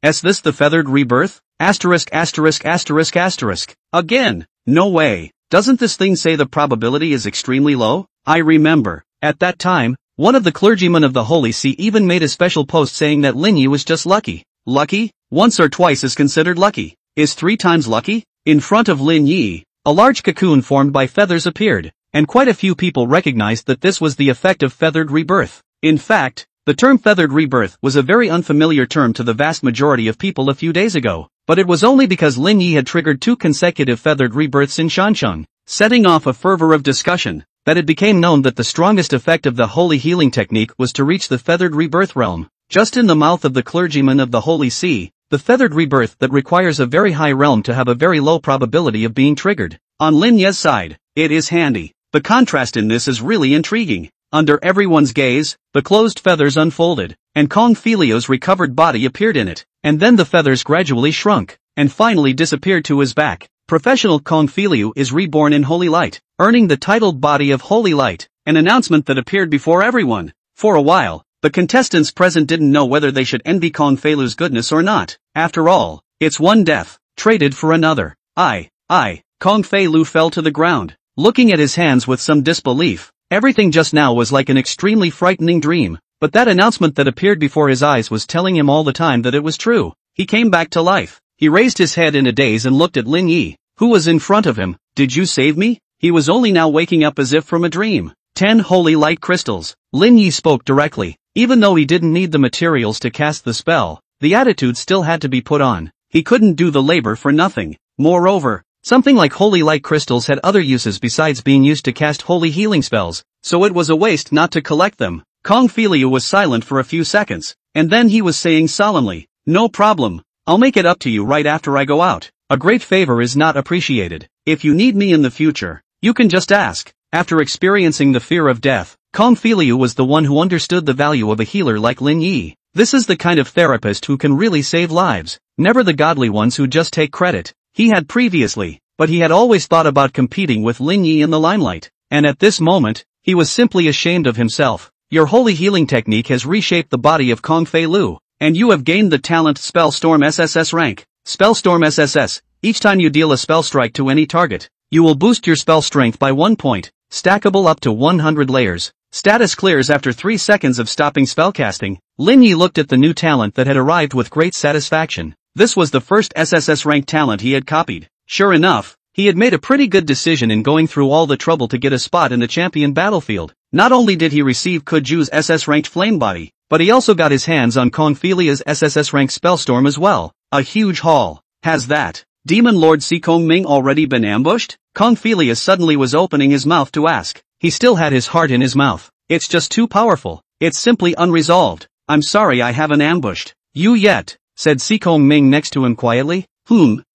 Is this the feathered rebirth? Asterisk. Again, no way. Doesn't this thing say the probability is extremely low? I remember, at that time, one of the clergymen of the Holy See even made a special post saying that Lin Yi was just lucky. Lucky? Once or twice is considered lucky. Is 3 times lucky? In front of Lin Yi, a large cocoon formed by feathers appeared, and quite a few people recognized that this was the effect of feathered rebirth. In fact, the term feathered rebirth was a very unfamiliar term to the vast majority of people a few days ago, but it was only because Lin Yi had triggered 2 consecutive feathered rebirths in Shansheng, setting off a fervor of discussion, that it became known that the strongest effect of the holy healing technique was to reach the feathered rebirth realm. Just in the mouth of the clergyman of the Holy See, the feathered rebirth that requires a very high realm to have a very low probability of being triggered. On Lin Yi's side, it is handy. The contrast in this is really intriguing. Under everyone's gaze, the closed feathers unfolded, and Kong Filiu's recovered body appeared in it, and then the feathers gradually shrunk, and finally disappeared to his back. Professional Kong Filiu is reborn in Holy Light, earning the titled Body of Holy Light, an announcement that appeared before everyone. For a while, the contestants present didn't know whether they should envy Kong Filiu's goodness or not. After all, it's one death, traded for another. Kong Fei Lu fell to the ground, looking at his hands with some disbelief. Everything just now was like an extremely frightening dream, but that announcement that appeared before his eyes was telling him all the time that it was true. He came back to life. He raised his head in a daze and looked at Lin Yi, who was in front of him. Did you save me? He was only now waking up as if from a dream. 10 holy light crystals. Lin Yi spoke directly. Even though he didn't need the materials to cast the spell, the attitude still had to be put on. He couldn't do the labor for nothing. Moreover, something like holy light crystals had other uses besides being used to cast holy healing spells, so it was a waste not to collect them. Kong Fei Lu was silent for a few seconds, and then he was saying solemnly, "No problem. I'll make it up to you right after I go out. A great favor is not appreciated. If you need me in the future, you can just ask." After experiencing the fear of death, Kong Fei Lu was the one who understood the value of a healer like Lin Yi. This is the kind of therapist who can really save lives, never the godly ones who just take credit. He had previously, but he had always thought about competing with Lin Yi in the limelight, and at this moment, he was simply ashamed of himself. Your holy healing technique has reshaped the body of Kong Fei Lu, and you have gained the talent Spellstorm SSS rank. Spellstorm SSS, each time you deal a spell strike to any target, you will boost your spell strength by 1 point, stackable up to 100 layers. Status clears after 3 seconds of stopping spellcasting. Lin Yi looked at the new talent that had arrived with great satisfaction. This was the first SSS rank talent he had copied. Sure enough, he had made a pretty good decision in going through all the trouble to get a spot in the champion battlefield. Not only did he receive Kuju's SS ranked flame body, but he also got his hands on Kong Fei Lu's SSS ranked spellstorm as well. A huge haul. Has that Demon Lord Sikong Ming already been ambushed? Kong Fei Lu suddenly was opening his mouth to ask. He still had his heart in his mouth. It's just too powerful. It's simply unresolved. I'm sorry I haven't ambushed you yet, said Sikong Ming next to him quietly.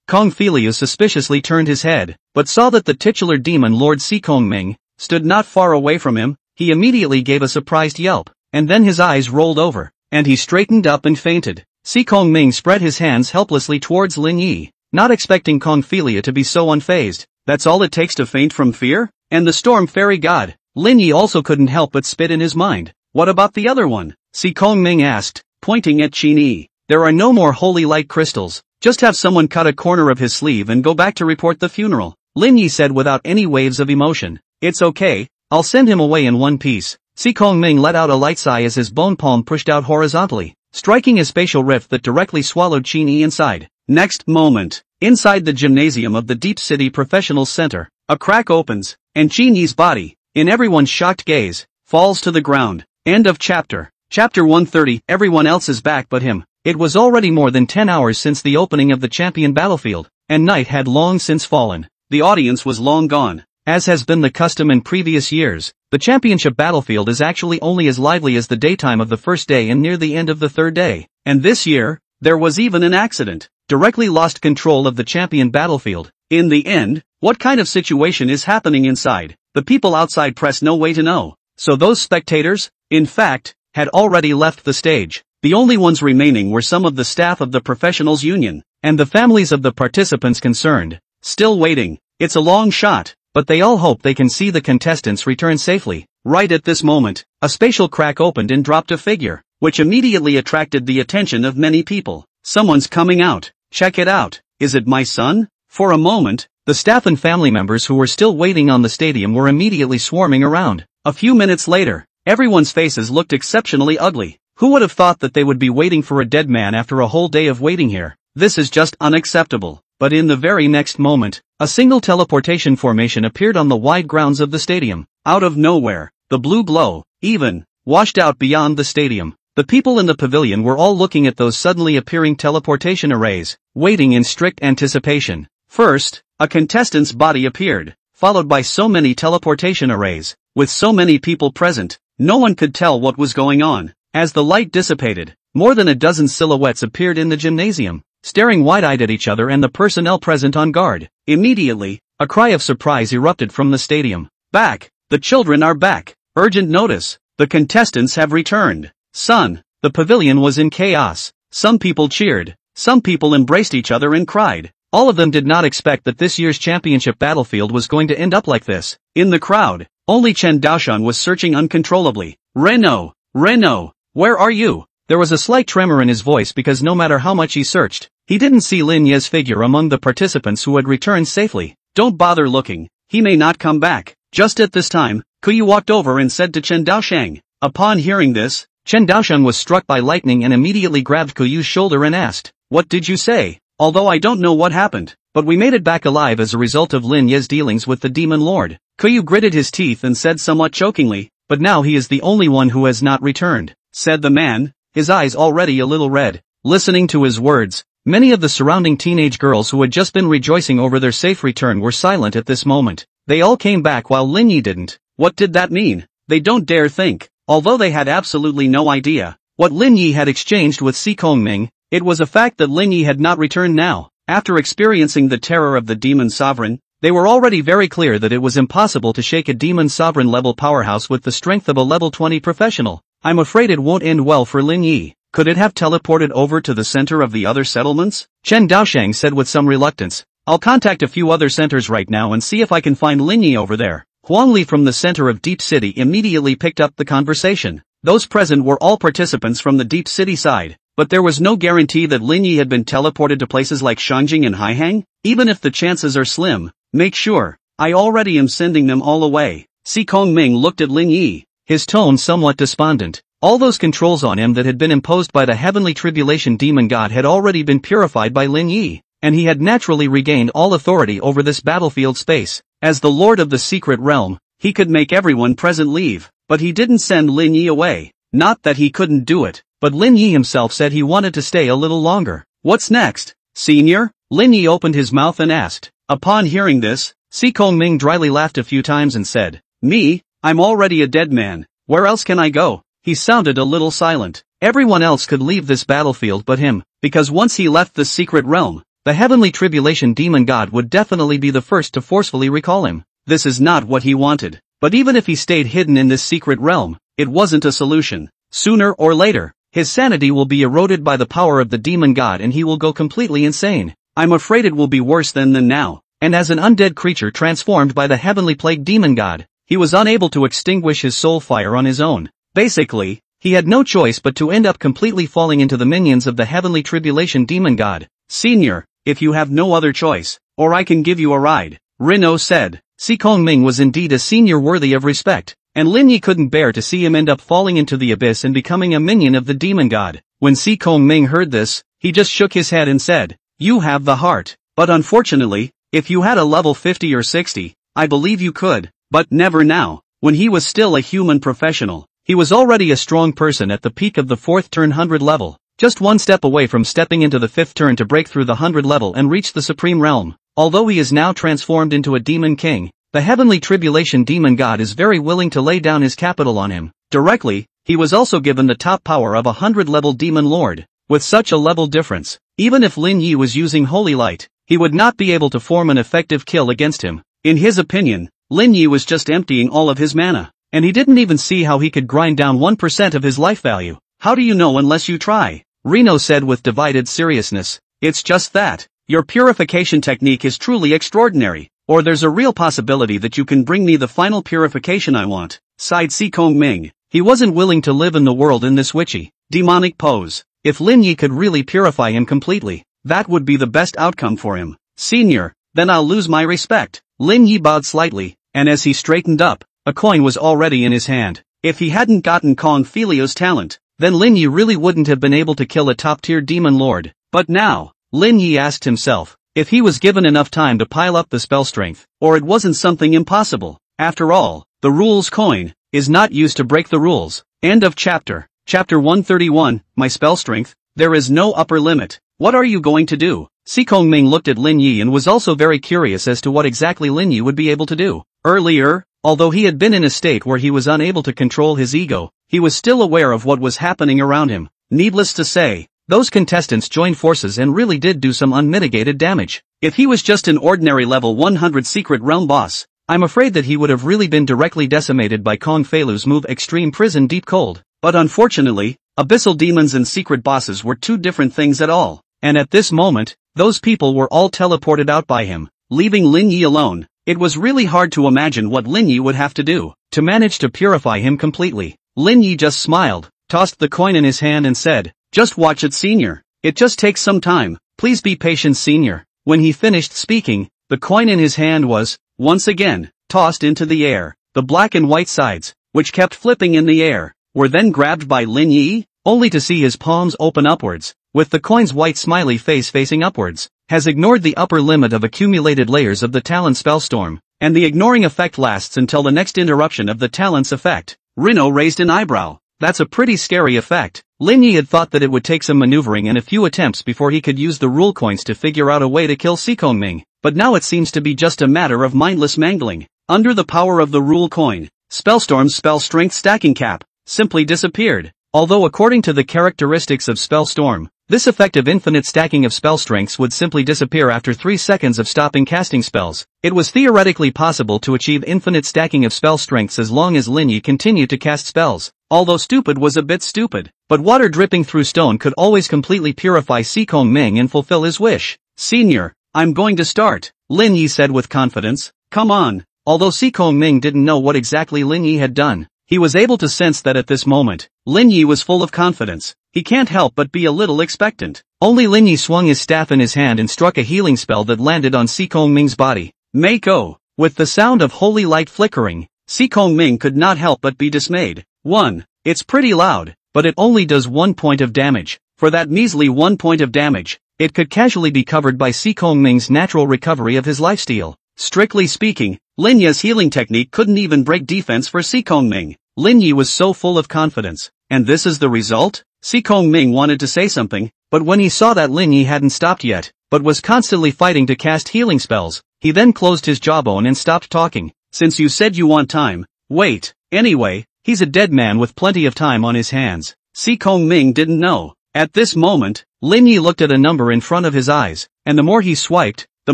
Kong Fei Lu suspiciously turned his head, but saw that the titular demon Lord Sikong Ming stood not far away from him. He immediately gave a surprised yelp, and then his eyes rolled over, and he straightened up and fainted. Sikong Ming spread his hands helplessly towards Lin Yi, not expecting Kong Fei Lu to be so unfazed. That's all it takes to faint from fear? And the storm fairy god? Lin Yi also couldn't help but spit in his mind. What about the other one? Sikong Ming asked, pointing at Qin Yi. There are no more holy light crystals. Just have someone cut a corner of his sleeve and go back to report the funeral. Lin Yi said without any waves of emotion. It's okay, I'll send him away in one piece. Sikong Ming let out a light sigh as his bone palm pushed out horizontally, striking a spatial rift that directly swallowed Qin Yi inside. Next moment, inside the gymnasium of the Deep City Professional Center, a crack opens, and Qin Yi's body, in everyone's shocked gaze, falls to the ground. End of chapter. Chapter 130. Everyone else is back but him. It was already more than 10 hours since the opening of the champion battlefield, and night had long since fallen. The audience was long gone. As has been the custom in previous years, the championship battlefield is actually only as lively as the daytime of the first day and near the end of the third day. And this year, there was even an accident. Directly lost control of the champion battlefield. In the end, what kind of situation is happening inside? The people outside press no way to know. So those spectators, in fact, had already left the stage. The only ones remaining were some of the staff of the professionals union, and the families of the participants concerned. Still waiting. It's a long shot, but they all hope they can see the contestants return safely. Right at this moment, a spatial crack opened and dropped a figure, which immediately attracted the attention of many people. Someone's coming out. Check it out. Is it my son? For a moment, the staff and family members who were still waiting on the stadium were immediately swarming around. A few minutes later, everyone's faces looked exceptionally ugly. Who would have thought that they would be waiting for a dead man after a whole day of waiting here? This is just unacceptable. But in the very next moment, a single teleportation formation appeared on the wide grounds of the stadium. Out of nowhere, the blue glow, even, washed out beyond the stadium. The people in the pavilion were all looking at those suddenly appearing teleportation arrays, waiting in strict anticipation. First, a contestant's body appeared, followed by so many teleportation arrays. With so many people present, no one could tell what was going on. As the light dissipated, more than a dozen silhouettes appeared in the gymnasium, staring wide-eyed at each other and the personnel present on guard. Immediately, a cry of surprise erupted from the stadium. Back! The children are back! Urgent notice! The contestants have returned! Son! The pavilion was in chaos. Some people cheered. Some people embraced each other and cried. All of them did not expect that this year's championship battlefield was going to end up like this. In the crowd, only Chen Daoshan was searching uncontrollably. Renault! Renault! Where are you? There was a slight tremor in his voice because no matter how much he searched, he didn't see Lin Ye's figure among the participants who had returned safely. Don't bother looking, he may not come back. Just at this time, Kuyu walked over and said to Chen Daoshang. Upon hearing this, Chen Daoshang was struck by lightning and immediately grabbed Kuyu's shoulder and asked, "What did you say?" "Although I don't know what happened, but we made it back alive as a result of Lin Ye's dealings with the Demon Lord." Kuyu gritted his teeth and said somewhat chokingly, "But now he is the only one who has not returned," said the man, his eyes already a little red. Listening to his words, many of the surrounding teenage girls who had just been rejoicing over their safe return were silent at this moment. They all came back while Lin Yi didn't. What did that mean? They don't dare think. Although they had absolutely no idea what Lin Yi had exchanged with Si Kongming, it was a fact that Lin Yi had not returned now. After experiencing the terror of the Demon Sovereign, they were already very clear that it was impossible to shake a Demon Sovereign level powerhouse with the strength of a level 20 professional. I'm afraid it won't end well for Lin Yi. Could it have teleported over to the center of the other settlements? Chen Daoshang said with some reluctance. I'll contact a few other centers right now and see if I can find Lin Yi over there. Huang Li from the center of Deep City immediately picked up the conversation. Those present were all participants from the Deep City side, but there was no guarantee that Lin Yi had been teleported to places like Shanjing and Haihang. Even if the chances are slim, make sure. I already am sending them all away. Si Kongming looked at Lin Yi, his tone somewhat despondent. All those controls on him that had been imposed by the Heavenly Tribulation Demon God had already been purified by Lin Yi, and he had naturally regained all authority over this battlefield space. As the Lord of the Secret Realm, he could make everyone present leave, but he didn't send Lin Yi away. Not that he couldn't do it, but Lin Yi himself said he wanted to stay a little longer. What's next, Senior? Lin Yi opened his mouth and asked. Upon hearing this, Si Kongming dryly laughed a few times and said, Me? I'm already a dead man. Where else can I go? He sounded a little silent. Everyone else could leave this battlefield but him, because once he left the secret realm, the Heavenly Tribulation Demon God would definitely be the first to forcefully recall him. This is not what he wanted. But even if he stayed hidden in this secret realm, it wasn't a solution. Sooner or later, his sanity will be eroded by the power of the Demon God and he will go completely insane. I'm afraid it will be worse than now. And as an undead creature transformed by the Heavenly Plague Demon God, he was unable to extinguish his soul fire on his own. Basically, he had no choice but to end up completely falling into the minions of the Heavenly Tribulation Demon God. Senior, if you have no other choice, or I can give you a ride, Rino said. Si Kongming was indeed a senior worthy of respect, and Lin Yi couldn't bear to see him end up falling into the abyss and becoming a minion of the demon god. When Si Kongming heard this, he just shook his head and said, You have the heart, but unfortunately, if you had a level 50 or 60, I believe you could, but never now. When he was still a human professional, he was already a strong person at the peak of the 4th turn 100 level, just one step away from stepping into the 5th turn to break through the 100 level and reach the Supreme Realm. Although he is now transformed into a demon king, the Heavenly Tribulation Demon God is very willing to lay down his capital on him. Directly, he was also given the top power of a 100-level demon lord. With such a level difference, even if Lin Yi was using Holy Light, he would not be able to form an effective kill against him. In his opinion, Lin Yi was just emptying all of his mana, and he didn't even see how he could grind down 1% of his life value. How do you know unless you try? Rino said with divided seriousness. It's just that. Your purification technique is truly extraordinary, or there's a real possibility that you can bring me the final purification I want, sighed Si Kongming. He wasn't willing to live in the world in this witchy, demonic pose. If Lin Yi could really purify him completely, that would be the best outcome for him. Senior, then I'll lose my respect. Lin Yi bowed slightly, and as he straightened up, a coin was already in his hand. If he hadn't gotten Kong Filio's talent, then Lin Yi really wouldn't have been able to kill a top-tier demon lord. But now, Lin Yi asked himself, if he was given enough time to pile up the spell strength, or it wasn't something impossible. After all, the rules coin is not used to break the rules. End of chapter. Chapter 131, My spell strength, there is no upper limit. What are you going to do? Si Kongming looked at Lin Yi and was also very curious as to what exactly Lin Yi would be able to do. Earlier, although he had been in a state where he was unable to control his ego, he was still aware of what was happening around him. Needless to say, those contestants joined forces and really did do some unmitigated damage. If he was just an ordinary level 100 secret realm boss, I'm afraid that he would have really been directly decimated by Kong Feilu's move Extreme Prison Deep Cold. But unfortunately, abyssal demons and secret bosses were two different things at all. And at this moment, those people were all teleported out by him, leaving Lin Yi alone. It was really hard to imagine what Lin Yi would have to do to manage to purify him completely. Lin Yi just smiled, tossed the coin in his hand and said, Just watch it, Senior. It just takes some time. Please be patient, Senior. When he finished speaking, the coin in his hand was, once again, tossed into the air. The black and white sides, which kept flipping in the air, were then grabbed by Lin Yi, only to see his palms open upwards, with the coin's white smiley face facing upwards, has ignored the upper limit of accumulated layers of the Talon Spellstorm, and the ignoring effect lasts until the next interruption of the Talon's effect. Rino raised an eyebrow. That's a pretty scary effect. Lin Yi had thought that it would take some maneuvering and a few attempts before he could use the rule coins to figure out a way to kill Seikong Ming, but now it seems to be just a matter of mindless mangling. Under the power of the rule coin, Spellstorm's spell strength stacking cap simply disappeared. Although according to the characteristics of Spellstorm, this effect of infinite stacking of spell strengths would simply disappear after 3 seconds of stopping casting spells, it was theoretically possible to achieve infinite stacking of spell strengths as long as Lin Yi continued to cast spells. Although stupid was a bit stupid, but water dripping through stone could always completely purify Seikong Ming and fulfill his wish. Senior, I'm going to start, Lin Yi said with confidence. Come on. Although Seikong Ming didn't know what exactly Lin Yi had done, he was able to sense that at this moment, Lin Yi was full of confidence. He can't help but be a little expectant. Only Lin Yi swung his staff in his hand and struck a healing spell that landed on Seikong Ming's body. Mako. With the sound of holy light flickering, Seikong Ming could not help but be dismayed. 1. It's pretty loud, but it only does 1 point of damage. For that measly 1 point of damage, it could casually be covered by Seikong Ming's natural recovery of his lifesteal. Strictly speaking, Lin Yi's healing technique couldn't even break defense for Seikong Ming. Lin Yi was so full of confidence. And this is the result? Seikong Ming wanted to say something, but when he saw that Lin Yi hadn't stopped yet, but was constantly fighting to cast healing spells, he then closed his jawbone and stopped talking. Since you said you want time, wait. Anyway, he's a dead man with plenty of time on his hands. Seikong Ming didn't know. At this moment, Lin Yi looked at a number in front of his eyes, and the more he swiped, the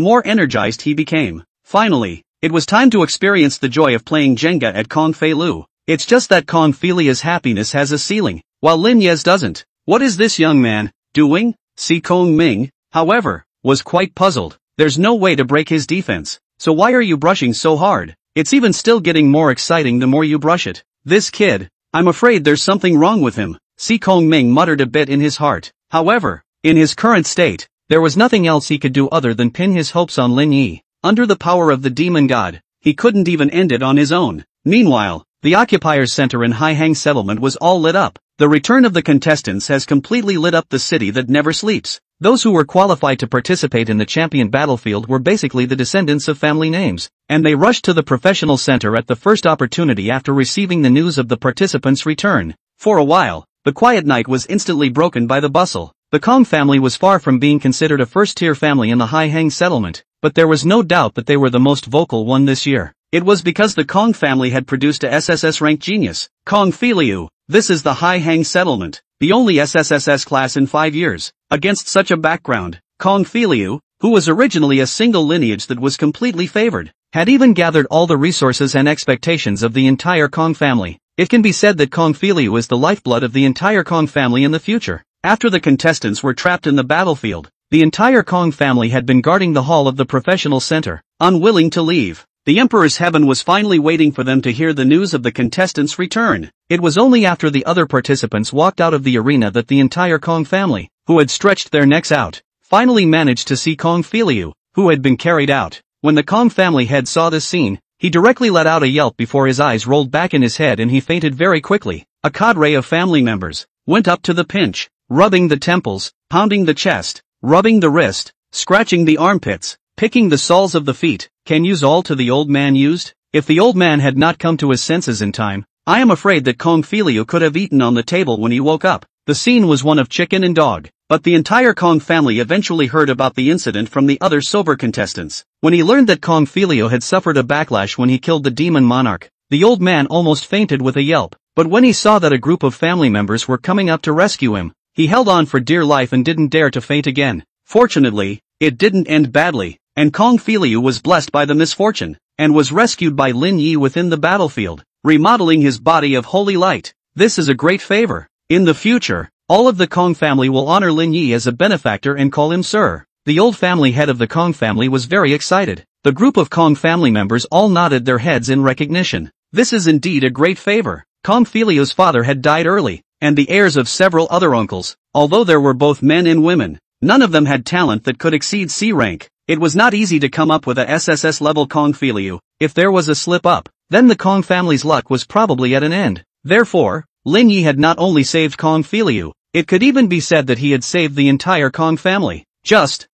more energized he became. Finally, it was time to experience the joy of playing Jenga at Kong Fei Lu. It's just that Kong Felia's happiness has a ceiling, while Lin Yi's doesn't. What is this young man doing? Seikong Ming, however, was quite puzzled. There's no way to break his defense, so why are you brushing so hard? It's even still getting more exciting the more you brush it. This kid, I'm afraid there's something wrong with him, Seikong Ming muttered a bit in his heart. However, in his current state, there was nothing else he could do other than pin his hopes on Lin Yi. Under the power of the demon god, he couldn't even end it on his own. Meanwhile, the Occupiers Center in Haihang Settlement was all lit up. The return of the contestants has completely lit up the city that never sleeps. Those who were qualified to participate in the champion battlefield were basically the descendants of family names, and they rushed to the professional center at the first opportunity after receiving the news of the participants' return. For a while, the quiet night was instantly broken by the bustle. The Kong family was far from being considered a first-tier family in the Haihang Settlement, but there was no doubt that they were the most vocal one this year. It was because the Kong family had produced a SSS-ranked genius, Kong Feliu. This is the Haihang Settlement, the only SSSS class in 5 years. Against such a background, Kong Feliu, who was originally a single lineage that was completely favored, had even gathered all the resources and expectations of the entire Kong family. It can be said that Kong Feliu is the lifeblood of the entire Kong family in the future. After the contestants were trapped in the battlefield, the entire Kong family had been guarding the hall of the professional center, unwilling to leave. The Emperor's Heaven was finally waiting for them to hear the news of the contestants' return. It was only after the other participants walked out of the arena that the entire Kong family, who had stretched their necks out, finally managed to see Kong Feliu, who had been carried out. When the Kong family head saw this scene, he directly let out a yelp before his eyes rolled back in his head and he fainted very quickly. A cadre of family members went up to the pinch, rubbing the temples, pounding the chest, rubbing the wrist, scratching the armpits, picking the soles of the feet. Can use all to the old man used? If the old man had not come to his senses in time, I am afraid that Kong Feliu could have eaten on the table when he woke up. The scene was one of chicken and dog, but the entire Kong family eventually heard about the incident from the other sober contestants. When he learned that Kong Feliu had suffered a backlash when he killed the demon monarch, the old man almost fainted with a yelp, but when he saw that a group of family members were coming up to rescue him, he held on for dear life and didn't dare to faint again. Fortunately, it didn't end badly, and Kong Feliu was blessed by the misfortune, and was rescued by Lin Yi within the battlefield, remodeling his body of holy light. This is a great favor. In the future, all of the Kong family will honor Lin Yi as a benefactor and call him Sir. The old family head of the Kong family was very excited. The group of Kong family members all nodded their heads in recognition. This is indeed a great favor. Kong Feliu's father had died early, and the heirs of several other uncles, although there were both men and women, none of them had talent that could exceed C rank. It was not easy to come up with a SSS-level Kong Filiu. If there was a slip-up, then the Kong family's luck was probably at an end. Therefore, Lin Yi had not only saved Kong Filiu, it could even be said that he had saved the entire Kong family.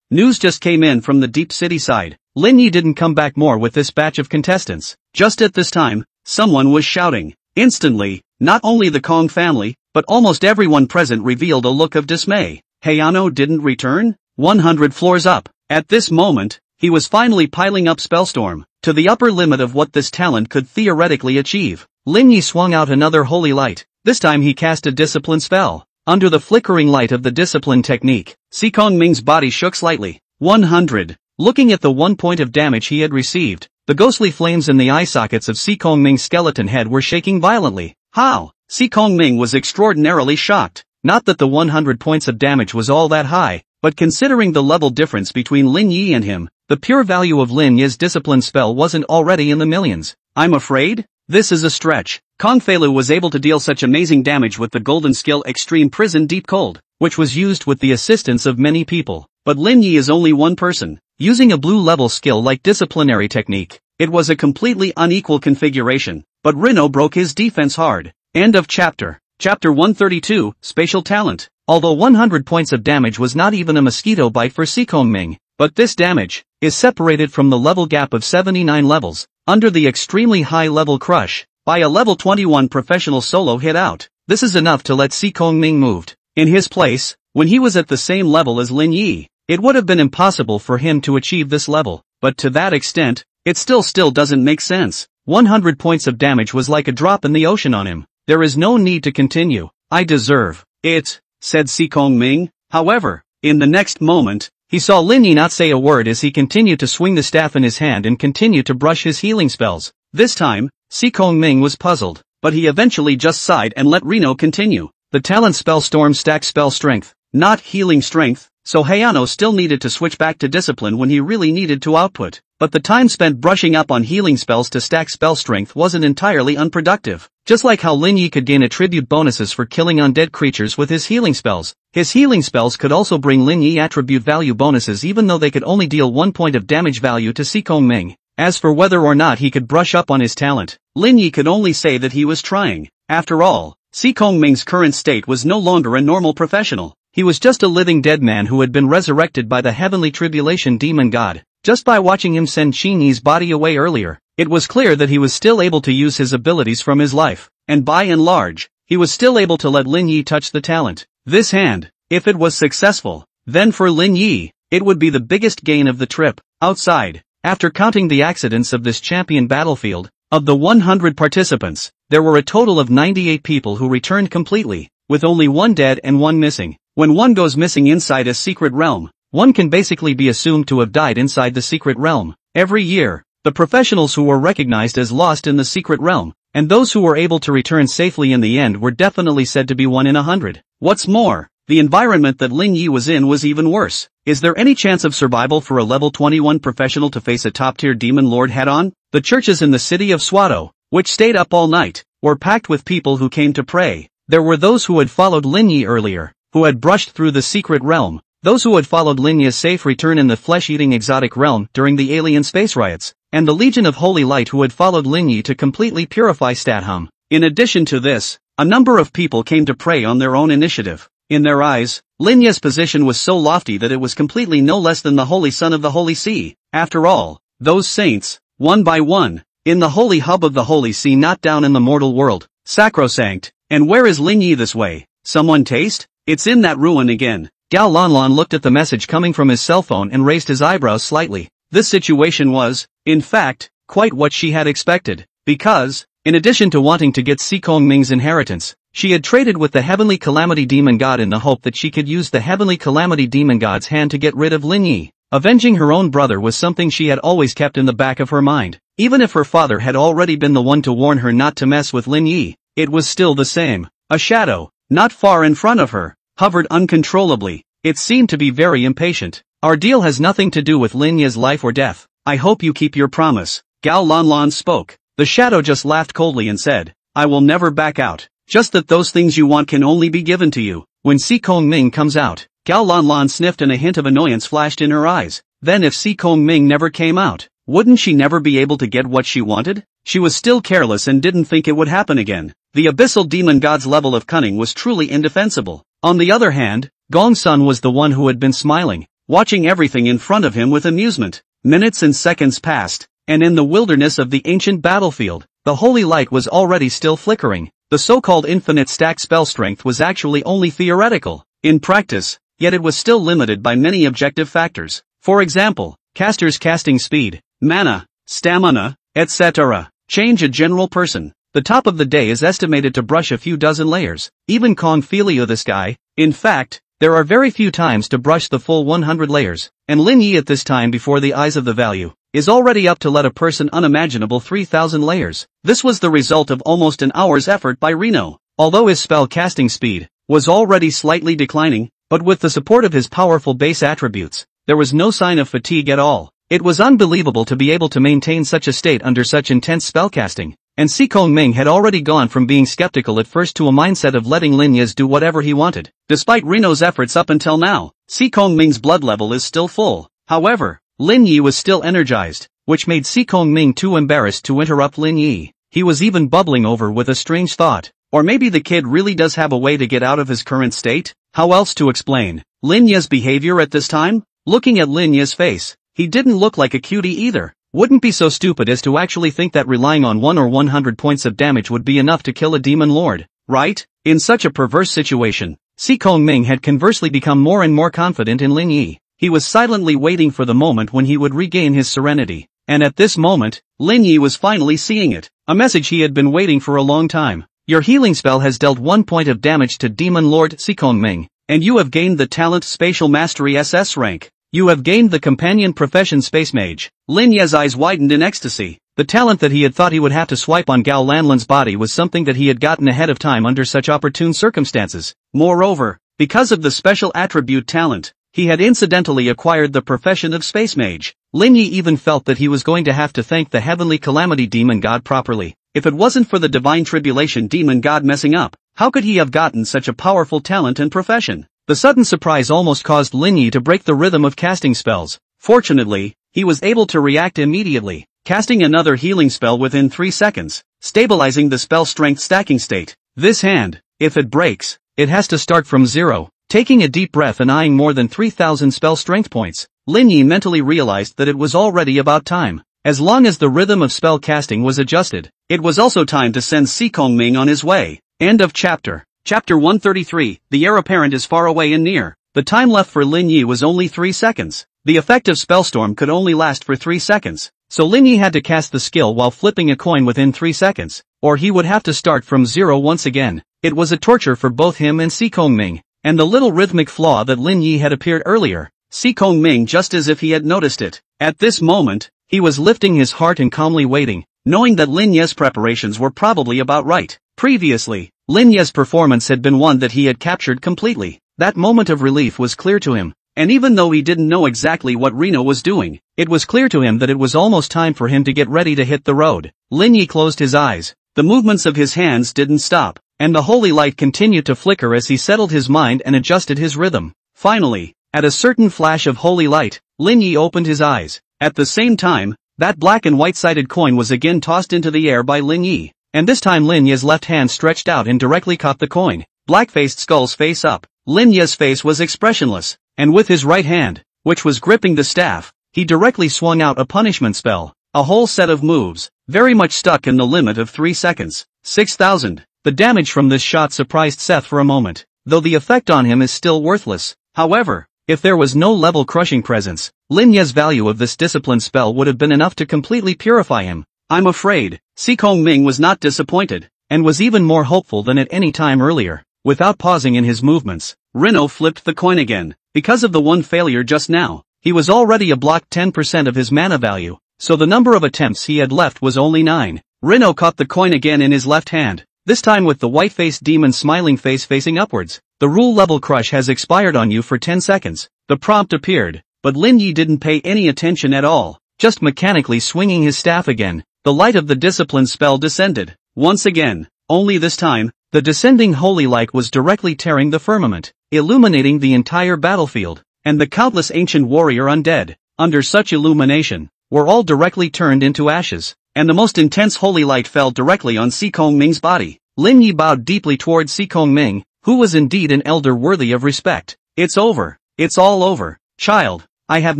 News just came in from the deep city side. Lin Yi didn't come back more with this batch of contestants. Just at this time, someone was shouting. Instantly, not only the Kong family, but almost everyone present revealed a look of dismay. Hayano didn't return? 100 floors up. At this moment, he was finally piling up Spellstorm, to the upper limit of what this talent could theoretically achieve. Lin Yi swung out another holy light. This time he cast a discipline spell. Under the flickering light of the discipline technique, Seekong Ming's body shook slightly. 100. Looking at the 1 point of damage he had received, the ghostly flames in the eye sockets of Seekong Ming's skeleton head were shaking violently. How? Seekong Ming was extraordinarily shocked. Not that the 100 points of damage was all that high, but considering the level difference between Lin Yi and him, the pure value of Lin Yi's discipline spell wasn't already in the millions. I'm afraid? This is a stretch. Kong Feilu was able to deal such amazing damage with the golden skill Extreme Prison Deep Cold, which was used with the assistance of many people. But Lin Yi is only one person, using a blue-level skill like Disciplinary Technique. It was a completely unequal configuration, but Rino broke his defense hard. End of chapter. Chapter 132, Spatial Talent. Although 100 points of damage was not even a mosquito bite for Seekong Ming, but this damage is separated from the level gap of 79 levels, under the extremely high-level crush, by a level 21 professional solo hit out. This is enough to let Seekong Ming moved. In his place, when he was at the same level as Lin Yi, it would have been impossible for him to achieve this level, but to that extent, it still doesn't make sense. 100 points of damage was like a drop in the ocean on him. There is no need to continue. I deserve it, said Seekong Ming. However, in the next moment, he saw Lin Yi not say a word as he continued to swing the staff in his hand and continue to brush his healing spells. This time, Seekong Ming was puzzled, but he eventually just sighed and let Rino continue. The talent spell Storm stacked spell strength, not healing strength, so Hayano still needed to switch back to discipline when he really needed to output. But the time spent brushing up on healing spells to stack spell strength wasn't entirely unproductive. Just like how Lin Yi could gain attribute bonuses for killing undead creatures with his healing spells, his healing spells could also bring Lin Yi attribute value bonuses even though they could only deal 1 point of damage value to Seekong Ming. As for whether or not he could brush up on his talent, Lin Yi could only say that he was trying. After all, Seekong Ming's current state was no longer a normal professional. He was just a living dead man who had been resurrected by the heavenly tribulation demon god. Just by watching him send Qin body away earlier, it was clear that he was still able to use his abilities from his life, and by and large, he was still able to let Lin Yi touch the talent. This hand, if it was successful, then for Lin Yi, it would be the biggest gain of the trip. Outside, after counting the accidents of this champion battlefield, of the 100 participants, there were a total of 98 people who returned completely, with only one dead and one missing. When one goes missing inside a secret realm, one can basically be assumed to have died inside the secret realm. Every year, the professionals who were recognized as lost in the secret realm, and those who were able to return safely in the end were definitely said to be 1 in 100. What's more, the environment that Lin Yi was in was even worse. Is there any chance of survival for a level 21 professional to face a top-tier demon lord head-on? The churches in the city of Swado, which stayed up all night, were packed with people who came to pray. There were those who had followed Lin Yi earlier, who had brushed through the secret realm, those who had followed Lin Yi's safe return in the flesh-eating exotic realm during the alien space riots, and the Legion of Holy Light who had followed Lin Yi to completely purify Statham. In addition to this, a number of people came to pray on their own initiative. In their eyes, Lin Yi's position was so lofty that it was completely no less than the Holy Son of the Holy See. After all, those saints, one by one, in the holy hub of the Holy See not down in the mortal world, sacrosanct. And where is Lin Yi this way? Someone taste? It's in that ruin again. Gao Lanlan looked at the message coming from his cell phone and raised his eyebrows slightly. This situation was, in fact, quite what she had expected, because, in addition to wanting to get Seekong Ming's inheritance, she had traded with the Heavenly Calamity Demon God in the hope that she could use the Heavenly Calamity Demon God's hand to get rid of Lin Yi. Avenging her own brother was something she had always kept in the back of her mind. Even if her father had already been the one to warn her not to mess with Lin Yi, it was still the same. A shadow, not far in front of her, hovered uncontrollably. It seemed to be very impatient. Our deal has nothing to do with Lin Yi's life or death. I hope you keep your promise. Gao Lanlan spoke. The shadow just laughed coldly and said, I will never back out. Just that those things you want can only be given to you when Seekong Ming comes out. Gao Lanlan sniffed and a hint of annoyance flashed in her eyes. Then if Si Kongming never came out, wouldn't she never be able to get what she wanted? She was still careless and didn't think it would happen again. The abyssal demon god's level of cunning was truly indefensible. On the other hand, Gong Sun was the one who had been smiling, watching everything in front of him with amusement. Minutes and seconds passed, and in the wilderness of the ancient battlefield, the holy light was already still flickering. The so-called infinite stack spell strength was actually only theoretical, in practice, yet it was still limited by many objective factors. For example, caster's casting speed, mana, stamina, etc. Change a general person. The top of the day is estimated to brush a few dozen layers. Even Kong Filio this guy. In fact, there are very few times to brush the full 100 layers, and Lin Yi at this time before the eyes of the value, is already up to let a person unimaginable 3,000 layers. This was the result of almost an hour's effort by Reno. Although his spell casting speed was already slightly declining, but with the support of his powerful base attributes, there was no sign of fatigue at all. It was unbelievable to be able to maintain such a state under such intense spellcasting, and Si Kongming had already gone from being skeptical at first to a mindset of letting Lin Yi do whatever he wanted. Despite Reno's efforts up until now, Si Kongming's blood level is still full. However, Lin Yi was still energized, which made Si Kongming too embarrassed to interrupt Lin Yi. He was even bubbling over with a strange thought. Or maybe the kid really does have a way to get out of his current state? How else to explain Lin Yi's behavior at this time? Looking at Lin Yi's face, he didn't look like a cutie either. Wouldn't be so stupid as to actually think that relying on 1 or 100 points of damage would be enough to kill a demon lord, right? In such a perverse situation, Si Kongming had conversely become more and more confident in Lin Yi. He was silently waiting for the moment when he would regain his serenity. And at this moment, Lin Yi was finally seeing it. A message he had been waiting for a long time. Your healing spell has dealt 1 point of damage to Demon Lord Si Kongming, and you have gained the talent Spatial Mastery SS rank. You have gained the companion profession Space Mage. Lin Yi's eyes widened in ecstasy. The talent that he had thought he would have to swipe on Gao Lanlan's body was something that he had gotten ahead of time under such opportune circumstances. Moreover, because of the special attribute talent, he had incidentally acquired the profession of Space Mage. Lin Yi even felt that he was going to have to thank the heavenly calamity demon god properly. If it wasn't for the divine tribulation demon god messing up, how could he have gotten such a powerful talent and profession? The sudden surprise almost caused Lin Yi to break the rhythm of casting spells. Fortunately, he was able to react immediately, casting another healing spell within 3 seconds, stabilizing the spell strength stacking state. This hand, if it breaks, it has to start from zero. Taking a deep breath and eyeing more than 3,000 spell strength points, Lin Yi mentally realized that it was already about time. As long as the rhythm of spell casting was adjusted, it was also time to send Si Kongming on his way. End of chapter. Chapter 133, the heir apparent is far away and near. The time left for Lin Yi was only 3 seconds. The effect of Spellstorm could only last for 3 seconds, so Lin Yi had to cast the skill while flipping a coin within 3 seconds, or he would have to start from zero once again. It was a torture for both him and Si Kongming, and the little rhythmic flaw that Lin Yi had appeared earlier, Si Kongming just as if he had noticed it. At this moment, he was lifting his heart and calmly waiting, knowing that Lin Yi's preparations were probably about right. Previously, Lin Yi's performance had been one that he had captured completely. That moment of relief was clear to him, and even though he didn't know exactly what Reno was doing, it was clear to him that it was almost time for him to get ready to hit the road. Lin Yi closed his eyes. The movements of his hands didn't stop, and the holy light continued to flicker as he settled his mind and adjusted his rhythm. Finally, at a certain flash of holy light, Lin Yi opened his eyes. At the same time, that black and white-sided coin was again tossed into the air by Lin Yi, and this time Lin Yi's left hand stretched out and directly caught the coin. Black-faced skulls face up, Lin Yi's face was expressionless, and with his right hand, which was gripping the staff, he directly swung out a punishment spell, a whole set of moves, very much stuck in the limit of 3 seconds. 6,000. The damage from this shot surprised Seth for a moment, though the effect on him is still worthless. However, if there was no level-crushing presence, Lin Yi's value of this discipline spell would have been enough to completely purify him. I'm afraid, Si Kongming was not disappointed, and was even more hopeful than at any time earlier. Without pausing in his movements, Reno flipped the coin again. Because of the one failure just now, he was already a blocked 10% of his mana value, so the number of attempts he had left was only 9. Reno caught the coin again in his left hand, this time with the white-faced demon smiling face facing upwards. The rule level crush has expired on you for 10 seconds. The prompt appeared, but Lin Yi didn't pay any attention at all, just mechanically swinging his staff again. The light of the discipline spell descended. Once again, only this time, The descending holy light was directly tearing the firmament, illuminating the entire battlefield, and the countless ancient warrior undead, under such illumination, were all directly turned into ashes, and the most intense holy light fell directly on Si Kongming's body. Lin Yi bowed deeply towards Si Kongming, who was indeed an elder worthy of respect. It's over. It's all over, child. I have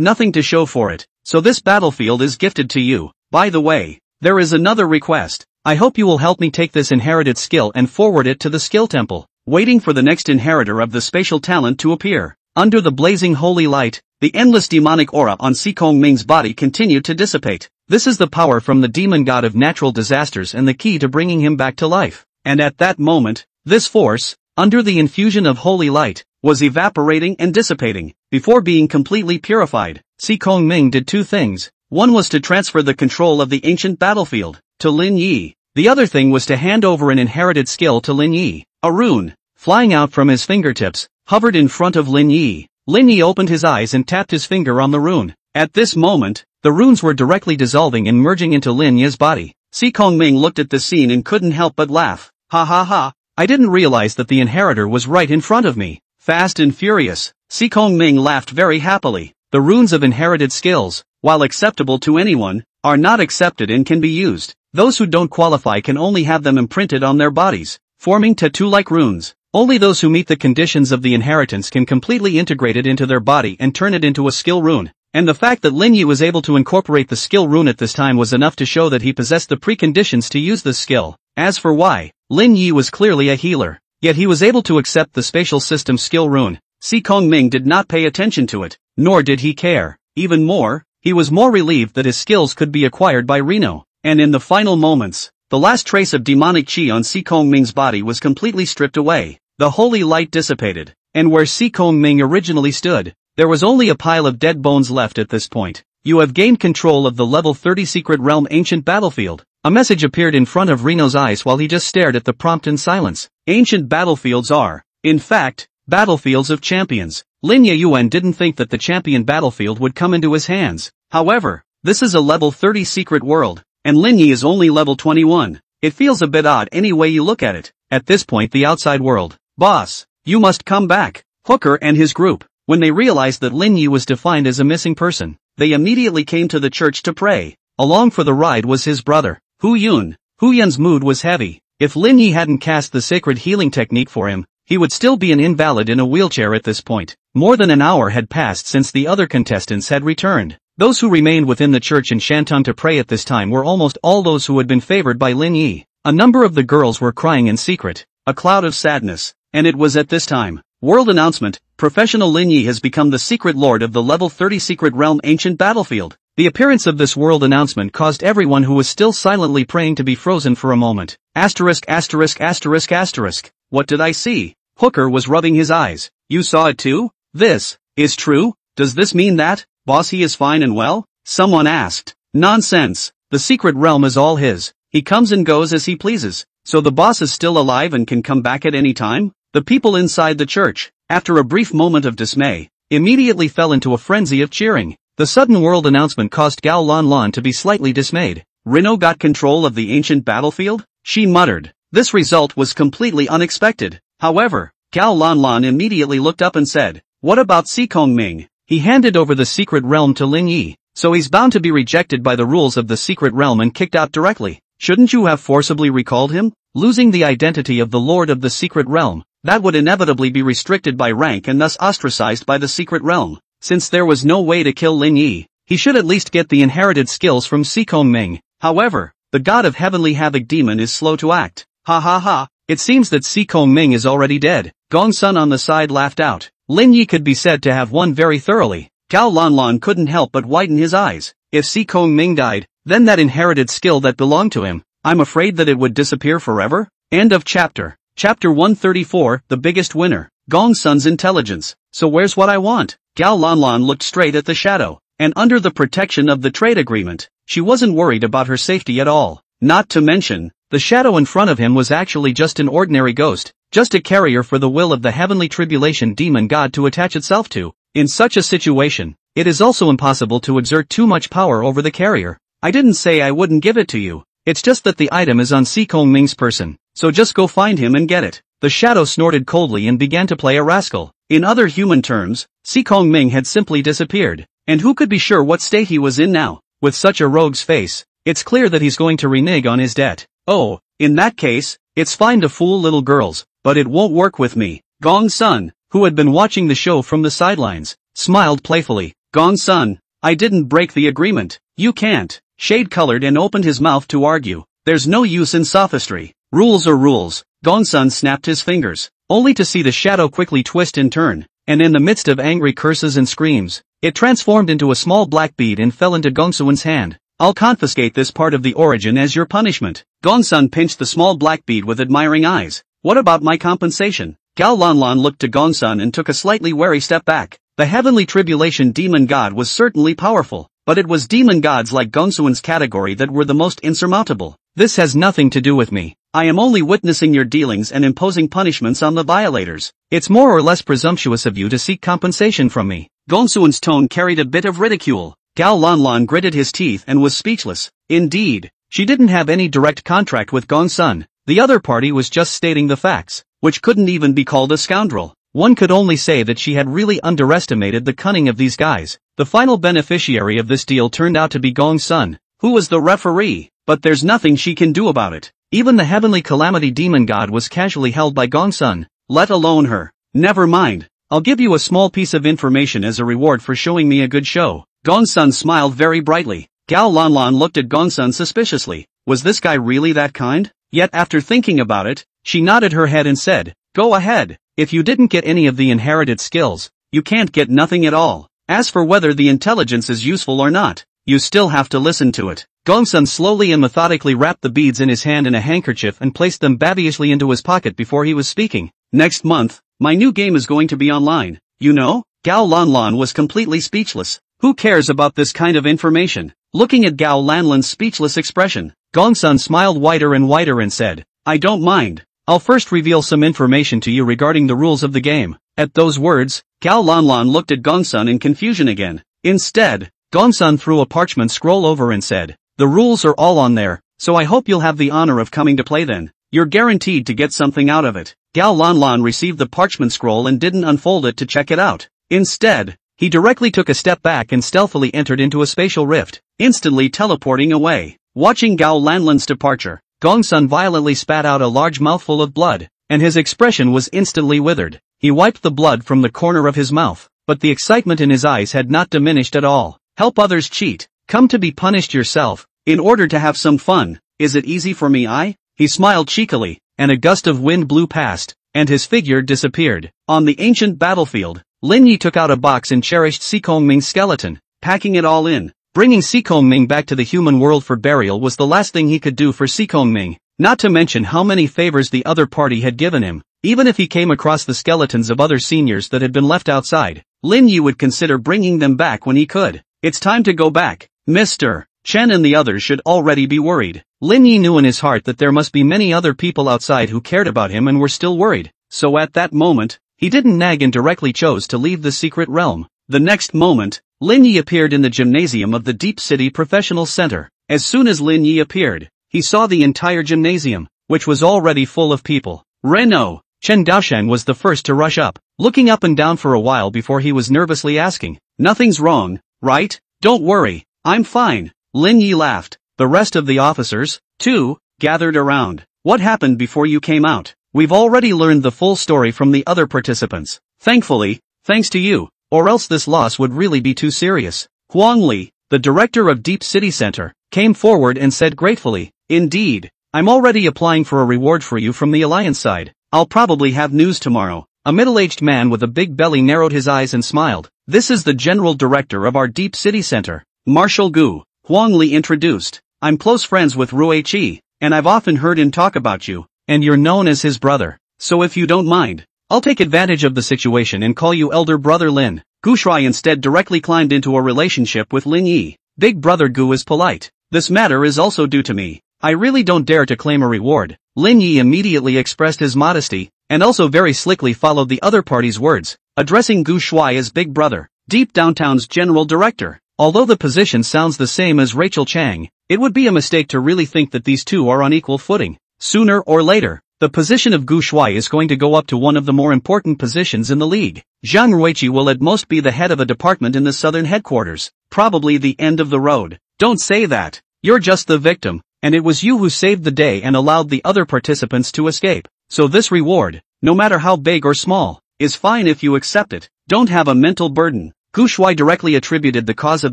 nothing to show for it, so this battlefield is gifted to you. By the way, there is another request. I hope you will help me take this inherited skill and forward it to the skill temple, waiting for the next inheritor of the spatial talent to appear. Under the blazing holy light, the endless demonic aura on Si Kongming's body continued to dissipate. This is the power from the demon god of natural disasters and the key to bringing him back to life. And at that moment, this force, under the infusion of holy light, was evaporating and dissipating. Before being completely purified, Si Kongming did two things. One was to transfer the control of the ancient battlefield to Lin Yi. The other thing was to hand over an inherited skill to Lin Yi. A rune, flying out from his fingertips, hovered in front of Lin Yi. Lin Yi opened his eyes and tapped his finger on the rune. At this moment, the runes were directly dissolving and merging into Lin Yi's body. Si Kongming looked at the scene and couldn't help but laugh. Ha ha ha, I didn't realize that the inheritor was right in front of me. Fast and furious, Si Kongming laughed very happily. The runes of inherited skills, while acceptable to anyone, are not accepted and can be used. Those who don't qualify can only have them imprinted on their bodies, forming tattoo-like runes. Only those who meet the conditions of the inheritance can completely integrate it into their body and turn it into a skill rune. And the fact that Lin Yi was able to incorporate the skill rune at this time was enough to show that he possessed the preconditions to use this skill. As for why, Lin Yi was clearly a healer, yet he was able to accept the spatial system skill rune. Si Kongming did not pay attention to it, nor did he care. Even more, he was more relieved that his skills could be acquired by Reno. And in the final moments, the last trace of demonic chi on Si Kongming's body was completely stripped away. The holy light dissipated, and where Si Kongming originally stood, there was only a pile of dead bones left at this point. You have gained control of the level 30 Secret Realm Ancient Battlefield. A message appeared in front of Reno's eyes while he just stared at the prompt in silence. Ancient battlefields are, in fact, battlefields of champions. Lin Yuan didn't think that the champion battlefield would come into his hands. However, this is a level 30 secret world, and Lin Yi is only level 21. It feels a bit odd any way you look at it. At this point, the outside world. Boss, you must come back. Hooker and his group, when they realized that Lin Yi was defined as a missing person, they immediately came to the church to pray. Along for the ride was his brother, Hu Yun. Hu Yun's mood was heavy. If Lin Yi hadn't cast the sacred healing technique for him, he would still be an invalid in a wheelchair at this point. More than an hour had passed since the other contestants had returned. Those who remained within the church in Shantung to pray at this time were almost all those who had been favored by Lin Yi. A number of the girls were crying in secret, a cloud of sadness, and it was at this time. World announcement, professional Lin Yi has become the secret lord of the level 30 Secret Realm Ancient Battlefield. The appearance of this world announcement caused everyone who was still silently praying to be frozen for a moment. Asterisk asterisk asterisk asterisk. What did I see? Hooker was rubbing his eyes. You saw it too? This is true? Does this mean that, boss, he is fine and well? Someone asked. Nonsense. The secret realm is all his. He comes and goes as he pleases. So the boss is still alive and can come back at any time? The people inside the church, after a brief moment of dismay, immediately fell into a frenzy of cheering. The sudden world announcement caused Gao Lanlan to be slightly dismayed. Reno got control of the ancient battlefield? She muttered. This result was completely unexpected. However, Gao Lanlan immediately looked up and said, what about Si Kongming? He handed over the secret realm to Lin Yi, so he's bound to be rejected by the rules of the secret realm and kicked out directly. Shouldn't you have forcibly recalled him? Losing the identity of the lord of the secret realm, that would inevitably be restricted by rank and thus ostracized by the secret realm. Since there was no way to kill Lin Yi, he should at least get the inherited skills from Si Kongming. However, the god of heavenly havoc demon is slow to act. Ha ha ha, it seems that Si Kongming is already dead. Gong Sun on the side laughed out. Lin Yi could be said to have won very thoroughly. Gao Lanlan couldn't help but widen his eyes. If Si Kongming died, then that inherited skill that belonged to him, I'm afraid that it would disappear forever. End of chapter. Chapter 134, the biggest winner. Gong Sun's intelligence. So where's what I want? Gao Lanlan looked straight at the shadow, and under the protection of the trade agreement, she wasn't worried about her safety at all. Not to mention, the shadow in front of him was actually just an ordinary ghost, just a carrier for the will of the heavenly tribulation demon god to attach itself to. In such a situation, it is also impossible to exert too much power over the carrier. I didn't say I wouldn't give it to you. It's just that the item is on Si Kongming's person, so just go find him and get it. The shadow snorted coldly and began to play a rascal. In other human terms, Si Kongming had simply disappeared, and who could be sure what state he was in now? With such a rogue's face, it's clear that he's going to renege on his debt. Oh, in that case, it's fine to fool little girls, but it won't work with me. Gong Sun, who had been watching the show from the sidelines, smiled playfully. Gong Sun, I didn't break the agreement. You can't. Shade colored and opened his mouth to argue. There's no use in sophistry. Rules are rules. Gong Sun snapped his fingers, only to see the shadow quickly twist and turn, and in the midst of angry curses and screams, it transformed into a small black bead and fell into Gongsun's hand. I'll confiscate this part of the origin as your punishment. Gongsun pinched the small black bead with admiring eyes. What about my compensation? Gao Lanlan looked to Gongsun and took a slightly wary step back. The heavenly tribulation demon god was certainly powerful, but it was demon gods like Gongsun's category that were the most insurmountable. This has nothing to do with me. I am only witnessing your dealings and imposing punishments on the violators. It's more or less presumptuous of you to seek compensation from me. Gongsun's tone carried a bit of ridicule. Gao Lanlan gritted his teeth and was speechless. Indeed, she didn't have any direct contract with Gongsun. The other party was just stating the facts, which couldn't even be called a scoundrel. One could only say that she had really underestimated the cunning of these guys. The final beneficiary of this deal turned out to be Gongsun, who was the referee, but there's nothing she can do about it. Even the heavenly calamity demon god was casually held by Gongsun, let alone her. Never mind, I'll give you a small piece of information as a reward for showing me a good show. Gongsun smiled very brightly. Gao Lanlan looked at Gongsun suspiciously. Was this guy really that kind? Yet after thinking about it, she nodded her head and said, go ahead. If you didn't get any of the inherited skills, you can't get nothing at all. As for whether the intelligence is useful or not, you still have to listen to it. Gongsun slowly and methodically wrapped the beads in his hand in a handkerchief and placed them babyishly into his pocket before he was speaking. Next month, my new game is going to be online. You know? Gao Lanlan was completely speechless. Who cares about this kind of information? Looking at Gao Lanlan's speechless expression, Gongsun smiled wider and wider and said, I don't mind. I'll first reveal some information to you regarding the rules of the game. At those words, Gao Lanlan looked at Gongsun in confusion again. Instead, Gongsun threw a parchment scroll over and said, the rules are all on there, so I hope you'll have the honor of coming to play then. You're guaranteed to get something out of it. Gao Lanlan received the parchment scroll and didn't unfold it to check it out. Instead, he directly took a step back and stealthily entered into a spatial rift, instantly teleporting away. Watching Gao Lanlan's departure, Gongsun violently spat out a large mouthful of blood, and his expression was instantly withered. He wiped the blood from the corner of his mouth, but the excitement in his eyes had not diminished at all. Help others cheat, come to be punished yourself, in order to have some fun. Is it easy for me? He smiled cheekily, and a gust of wind blew past, and his figure disappeared. On the ancient battlefield, Lin Yi took out a box and cherished Si Kongming's skeleton, packing it all in. Bringing Si Kongming back to the human world for burial was the last thing he could do for Si Kongming, not to mention how many favors the other party had given him. Even if he came across the skeletons of other seniors that had been left outside, Lin Yi would consider bringing them back when he could. It's time to go back. Mr. Chen and the others should already be worried. Lin Yi knew in his heart that there must be many other people outside who cared about him and were still worried, so at that moment, he didn't nag and directly chose to leave the secret realm. The next moment, Lin Yi appeared in the gymnasium of the Deep City Professional Center. As soon as Lin Yi appeared, he saw the entire gymnasium, which was already full of people. Renault. Chen Daosheng was the first to rush up, looking up and down for a while before he was nervously asking, nothing's wrong, right? Don't worry, I'm fine. Lin Yi laughed. The rest of the officers, too, gathered around. What happened before you came out? We've already learned the full story from the other participants. Thankfully, thanks to you, or else this loss would really be too serious. Huang Li, the director of Deep City Center, came forward and said gratefully, indeed, I'm already applying for a reward for you from the Alliance side. I'll probably have news tomorrow. A middle-aged man with a big belly narrowed his eyes and smiled. This is the general director of our Deep City Center, Marshal Gu. Huang Li introduced. I'm close friends with Rui Qi, and I've often heard him talk about you, and you're known as his brother. So if you don't mind, I'll take advantage of the situation and call you Elder Brother Lin. Gu Shuai instead directly climbed into a relationship with Lin Yi. Big Brother Gu is polite. This matter is also due to me. I really don't dare to claim a reward. Lin Yi immediately expressed his modesty, and also very slickly followed the other party's words, addressing Gu Shuai as Big Brother, Deep Downtown's general director. Although the position sounds the same as Rachel Chang, It would be a mistake to really think that these two are on equal footing. Sooner or later, the position of Gu Shuai is going to go up to one of the more important positions in the league. Zhang Ruiqi will at most be the head of a department in the southern headquarters, probably the end of the road. Don't say that. You're just the victim, and it was you who saved the day and allowed the other participants to escape. So this reward, no matter how big or small, is fine if you accept it. Don't have a mental burden. Gu Shuai directly attributed the cause of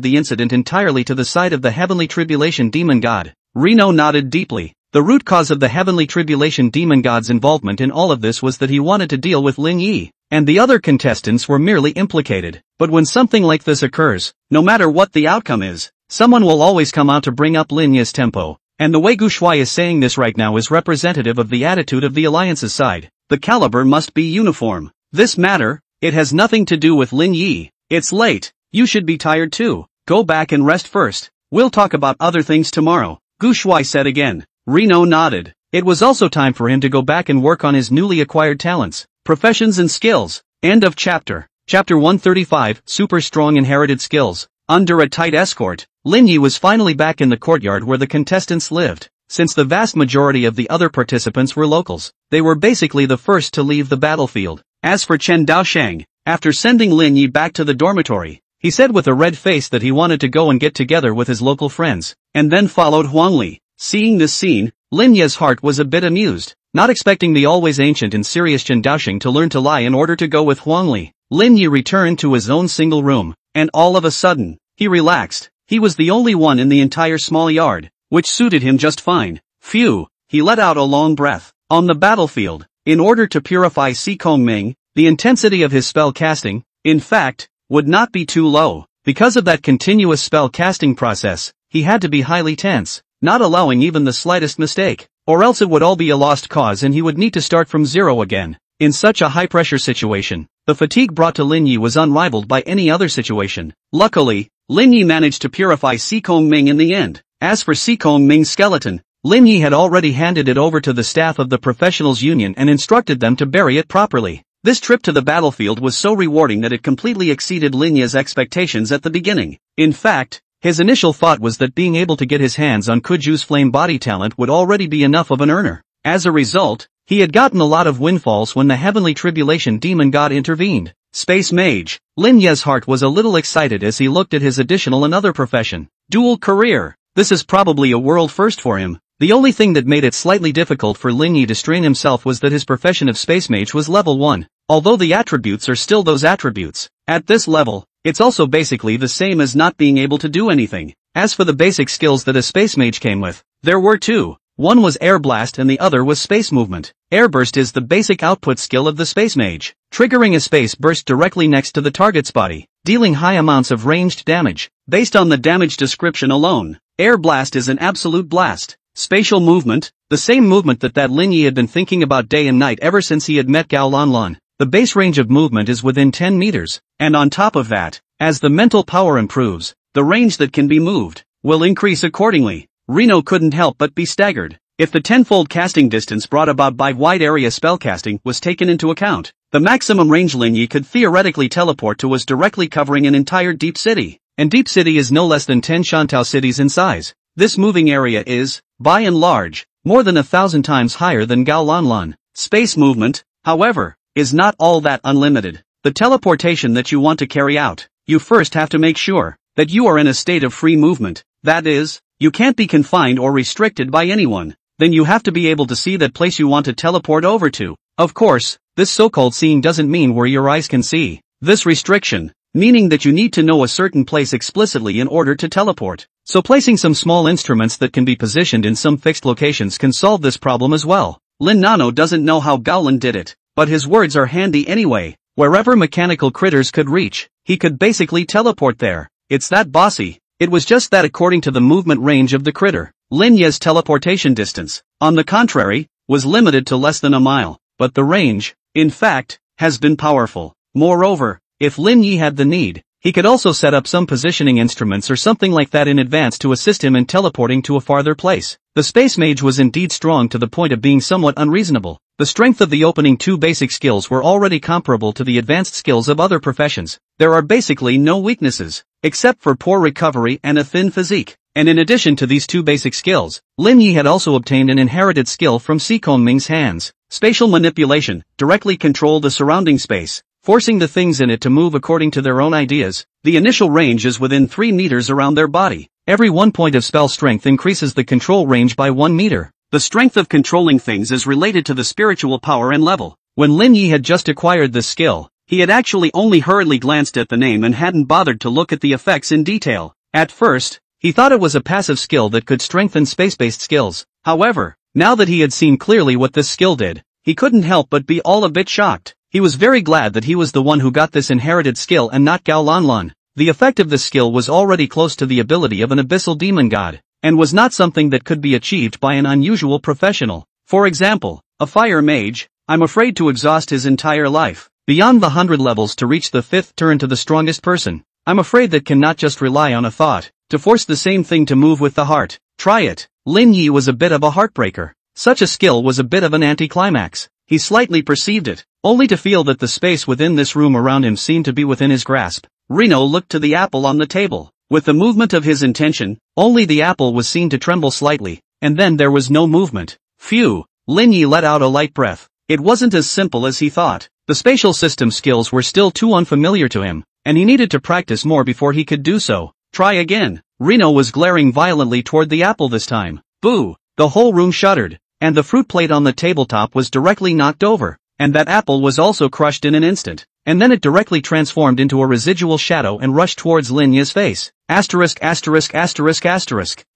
the incident entirely to the side of the Heavenly Tribulation Demon God. Reno nodded deeply. The root cause of the Heavenly Tribulation Demon God's involvement in all of this was that he wanted to deal with Lin Yi, and the other contestants were merely implicated. But when something like this occurs, no matter what the outcome is, someone will always come out to bring up Lin Yi's tempo, and the way Gu Shuai is saying this right now is representative of the attitude of the Alliance's side. The caliber must be uniform. This matter, it has nothing to do with Lin Yi. It's late, you should be tired too. Go back and rest first. We'll talk about other things tomorrow, Gu Shuai said again. Reno nodded. It was also time for him to go back and work on his newly acquired talents, professions and skills. End of chapter. Chapter 135, Super Strong Inherited Skills. Under a tight escort, Lin Yi was finally back in the courtyard where the contestants lived. Since the vast majority of the other participants were locals, they were basically the first to leave the battlefield. As for Chen Daoshang, after sending Lin Yi back to the dormitory, he said with a red face that he wanted to go and get together with his local friends, and then followed Huang Li. Seeing this scene, Lin Yi's heart was a bit amused, not expecting the always ancient and serious Chen Daoshang to learn to lie in order to go with Huang Li. Lin Yi returned to his own single room, and all of a sudden, he relaxed. He was the only one in the entire small yard, which suited him just fine. Phew, he let out a long breath. On the battlefield, in order to purify Si Kongming, the intensity of his spell casting, in fact, would not be too low. Because of that continuous spell casting process, he had to be highly tense, not allowing even the slightest mistake, or else it would all be a lost cause and he would need to start from zero again. In such a high-pressure situation, the fatigue brought to Lin Yi was unrivaled by any other situation. Luckily, Lin Yi managed to purify Si Kongming in the end. As for Si Kongming's skeleton, Lin Yi had already handed it over to the staff of the Professionals Union and instructed them to bury it properly. This trip to the battlefield was so rewarding that it completely exceeded Lin Yi's expectations at the beginning. In fact, his initial thought was that being able to get his hands on Kuju's flame body talent would already be enough of an earner. As a result, he had gotten a lot of windfalls when the Heavenly Tribulation Demon God intervened. Space Mage. Lin Yi's heart was a little excited as he looked at his additional another profession. Dual career. This is probably a world first for him. The only thing that made it slightly difficult for Lin Yi to strain himself was that his profession of Space Mage was level 1. Although the attributes are still those attributes, at this level, it's also basically the same as not being able to do anything. As for the basic skills that a Space Mage came with, there were two. One was Air Blast and the other was Space Movement. Air Burst is the basic output skill of the Space Mage, triggering a space burst directly next to the target's body, dealing high amounts of ranged damage. Based on the damage description alone, Air Blast is an absolute blast. Spatial Movement, the same movement that Lin Yi had been thinking about day and night ever since he had met Gao Lanlan. The base range of movement is within 10 meters, and on top of that, as the mental power improves, the range that can be moved will increase accordingly. Reno couldn't help but be staggered. If the tenfold casting distance brought about by wide area spellcasting was taken into account, the maximum range Lin Yi could theoretically teleport to was directly covering an entire deep city, and deep city is no less than 10 Shantou cities in size. This moving area is, by and large, more than 1,000 times higher than Gao Lanlan. Space movement, however, is not all that unlimited. The teleportation that you want to carry out, you first have to make sure that you are in a state of free movement. That is, you can't be confined or restricted by anyone. Then you have to be able to see that place you want to teleport over to. Of course, this so-called seeing doesn't mean where your eyes can see. This restriction, meaning that you need to know a certain place explicitly in order to teleport. So placing some small instruments that can be positioned in some fixed locations can solve this problem as well. Lin Nano doesn't know how Gowlin did it, but his words are handy anyway. Wherever mechanical critters could reach, he could basically teleport there. It's that bossy. It was just that according to the movement range of the critter, Lin Ye's teleportation distance, on the contrary, was limited to less than a mile. But the range, in fact, has been powerful. Moreover, if Lin Yi had the need, he could also set up some positioning instruments or something like that in advance to assist him in teleporting to a farther place. The Space Mage was indeed strong to the point of being somewhat unreasonable. The strength of the opening two basic skills were already comparable to the advanced skills of other professions. There are basically no weaknesses, except for poor recovery and a thin physique. And in addition to these two basic skills, Lin Yi had also obtained an inherited skill from Si Ming's hands. Spatial manipulation, directly control the surrounding space, forcing the things in it to move according to their own ideas. The initial range is within 3 meters around their body. Every 1 point of spell strength increases the control range by 1 meter. The strength of controlling things is related to the spiritual power and level. When Lin Yi had just acquired this skill, he had actually only hurriedly glanced at the name and hadn't bothered to look at the effects in detail. At first, he thought it was a passive skill that could strengthen space-based skills. However, now that he had seen clearly what this skill did, he couldn't help but be all a bit shocked. He was very glad that he was the one who got this inherited skill and not Gao Lanlan. The effect of this skill was already close to the ability of an abyssal demon god, and was not something that could be achieved by an unusual professional. For example, a fire mage, I'm afraid to exhaust his entire life, beyond the 100 levels to reach the 5th turn to the strongest person. I'm afraid that cannot just rely on a thought, to force the same thing to move with the heart. Try it. Lin Yi was a bit of a heartbreaker. Such a skill was a bit of an anticlimax. He slightly perceived it, only to feel that the space within this room around him seemed to be within his grasp. Reno looked to the apple on the table. With the movement of his intention, only the apple was seen to tremble slightly, and then there was no movement. Phew! Lin Yi let out a light breath. It wasn't as simple as he thought. The spatial system skills were still too unfamiliar to him, and he needed to practice more before he could do so. Try again. Reno was glaring violently toward the apple this time. Boo! The whole room shuddered, and the fruit plate on the tabletop was directly knocked over, and that apple was also crushed in an instant, and then it directly transformed into a residual shadow and rushed towards Lin Yi's face. Asterisk.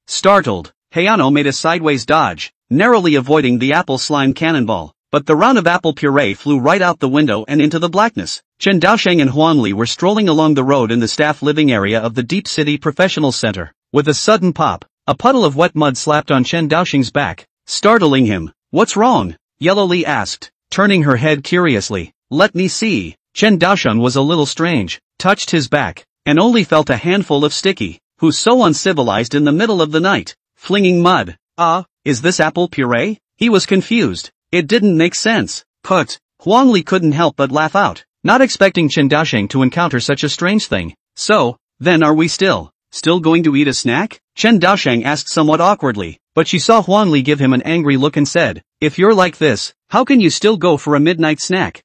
Startled, Hayano made a sideways dodge, narrowly avoiding the apple slime cannonball, but the round of apple puree flew right out the window and into the blackness. Chen Daosheng and Huang Li were strolling along the road in the staff living area of the Deep City Professional Center. With a sudden pop, a puddle of wet mud slapped on Chen Daosheng's back, startling him. What's wrong? Yellow Li asked, turning her head curiously. Let me see. Chen Daosheng was a little strange, touched his back, and only felt a handful of sticky. Who's so uncivilized in the middle of the night, flinging mud? Is this apple puree? He was confused. It didn't make sense. Put. Huang Li couldn't help but laugh out, not expecting Chen Daosheng to encounter such a strange thing. So, then are we still going to eat a snack? Chen Daosheng asked somewhat awkwardly, but she saw Huang Li give him an angry look and said, if you're like this, how can you still go for a midnight snack?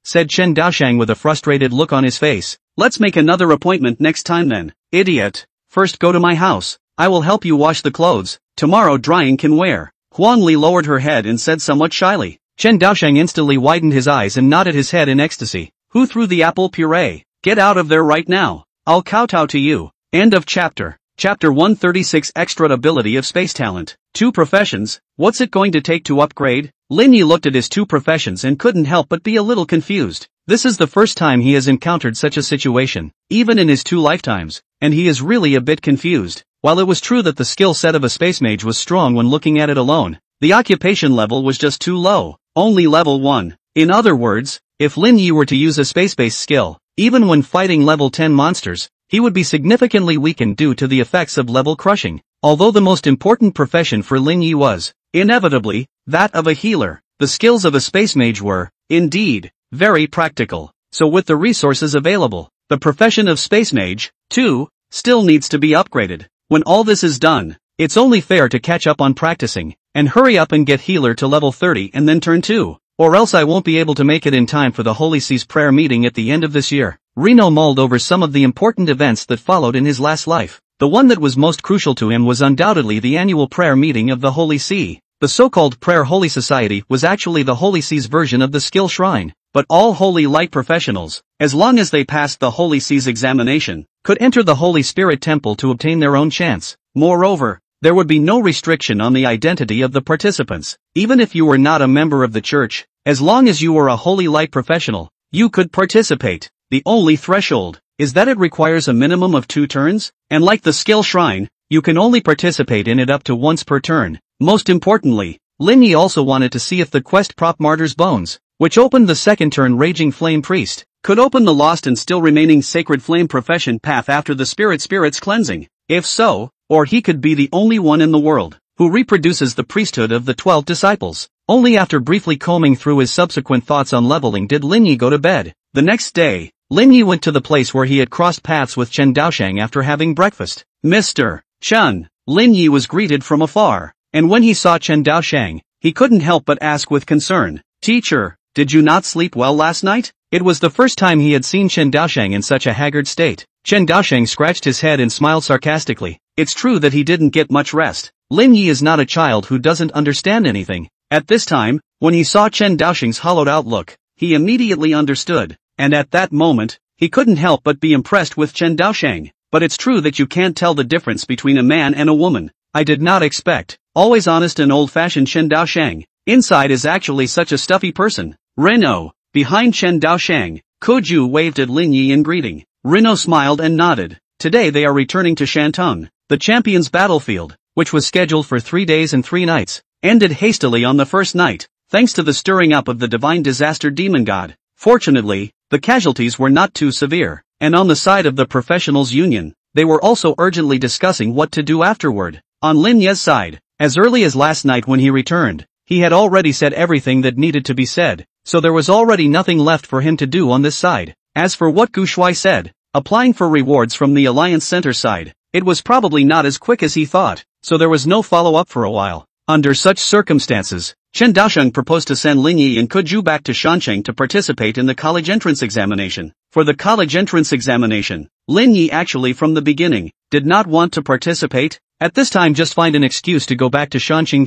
Said Chen Daosheng with a frustrated look on his face. Let's make another appointment next time then. Idiot. First go to my house. I will help you wash the clothes. Tomorrow drying can wear. Huang Li lowered her head and said somewhat shyly. Chen Daosheng instantly widened his eyes and nodded his head in ecstasy. Who threw the apple puree? Get out of there right now. I'll kowtow to you. End of chapter. Chapter 136 Extra Ability of Space Talent. 2 professions, what's it going to take to upgrade? Lin Yi looked at his 2 professions and couldn't help but be a little confused. This is the first time he has encountered such a situation, even in his 2 lifetimes, and he is really a bit confused. While it was true that the skill set of a space mage was strong when looking at it alone, the occupation level was just too low, only level 1. In other words, if Lin Yi were to use a space-based skill, even when fighting level 10 monsters, he would be significantly weakened due to the effects of level crushing. Although the most important profession for Lin Yi was, inevitably, that of a healer, the skills of a space mage were, indeed, very practical. So with the resources available, the profession of space mage, too, still needs to be upgraded. When all this is done, it's only fair to catch up on practicing, and hurry up and get healer to level 30 and then turn 2, or else I won't be able to make it in time for the Holy See's prayer meeting at the end of this year. Reno mulled over some of the important events that followed in his last life. The one that was most crucial to him was undoubtedly the annual prayer meeting of the Holy See. The so-called Prayer Holy Society was actually the Holy See's version of the Skill Shrine, but all Holy Light professionals, as long as they passed the Holy See's examination, could enter the Holy Spirit Temple to obtain their own chance. Moreover, there would be no restriction on the identity of the participants. Even if you were not a member of the church, as long as you were a Holy Light professional, you could participate. The only threshold is that it requires a minimum of 2 turns, and like the Skill Shrine, you can only participate in it up to once per turn. Most importantly, Lin Yi also wanted to see if the quest prop Martyr's Bones, which opened the second turn Raging Flame Priest, could open the lost and still remaining Sacred Flame profession path after the Spirit's cleansing. If so, or he could be the only one in the world who reproduces the priesthood of the 12 disciples. Only after briefly combing through his subsequent thoughts on leveling did Lin Yi go to bed. The next day, Lin Yi went to the place where he had crossed paths with Chen Daosheng after having breakfast. Mr. Chun, Lin Yi was greeted from afar, and when he saw Chen Daosheng, he couldn't help but ask with concern, "Teacher, did you not sleep well last night?" It was the first time he had seen Chen Daosheng in such a haggard state. Chen Daosheng scratched his head and smiled sarcastically. It's true that he didn't get much rest. Lin Yi is not a child who doesn't understand anything. At this time, when he saw Chen Daosheng's hollowed-out look, he immediately understood, and at that moment, he couldn't help but be impressed with Chen Daosheng. But it's true that you can't tell the difference between a man and a woman. I did not expect. Always honest and old-fashioned Chen Daosheng. Inside is actually such a stuffy person. Renault. Behind Chen Daosheng, Koju waved at Lin Yi in greeting. Renault smiled and nodded. Today they are returning to Shantung. The champions' battlefield, which was scheduled for 3 days and 3 nights, ended hastily on the first night, thanks to the stirring up of the divine disaster demon god. Fortunately, the casualties were not too severe, and on the side of the professionals' union, they were also urgently discussing what to do afterward. On Lin Ye's side, as early as last night when he returned, he had already said everything that needed to be said, so there was already nothing left for him to do on this side. As for what Gu Shuai said, applying for rewards from the Alliance Center side, it was probably not as quick as he thought, so there was no follow-up for a while. Under such circumstances, Chen Daosheng proposed to send Lin Yi and Kuju back to Shancheng to participate in the college entrance examination. For the college entrance examination, Lin Yi actually from the beginning, did not want to participate, at this time just find an excuse to go back to Shancheng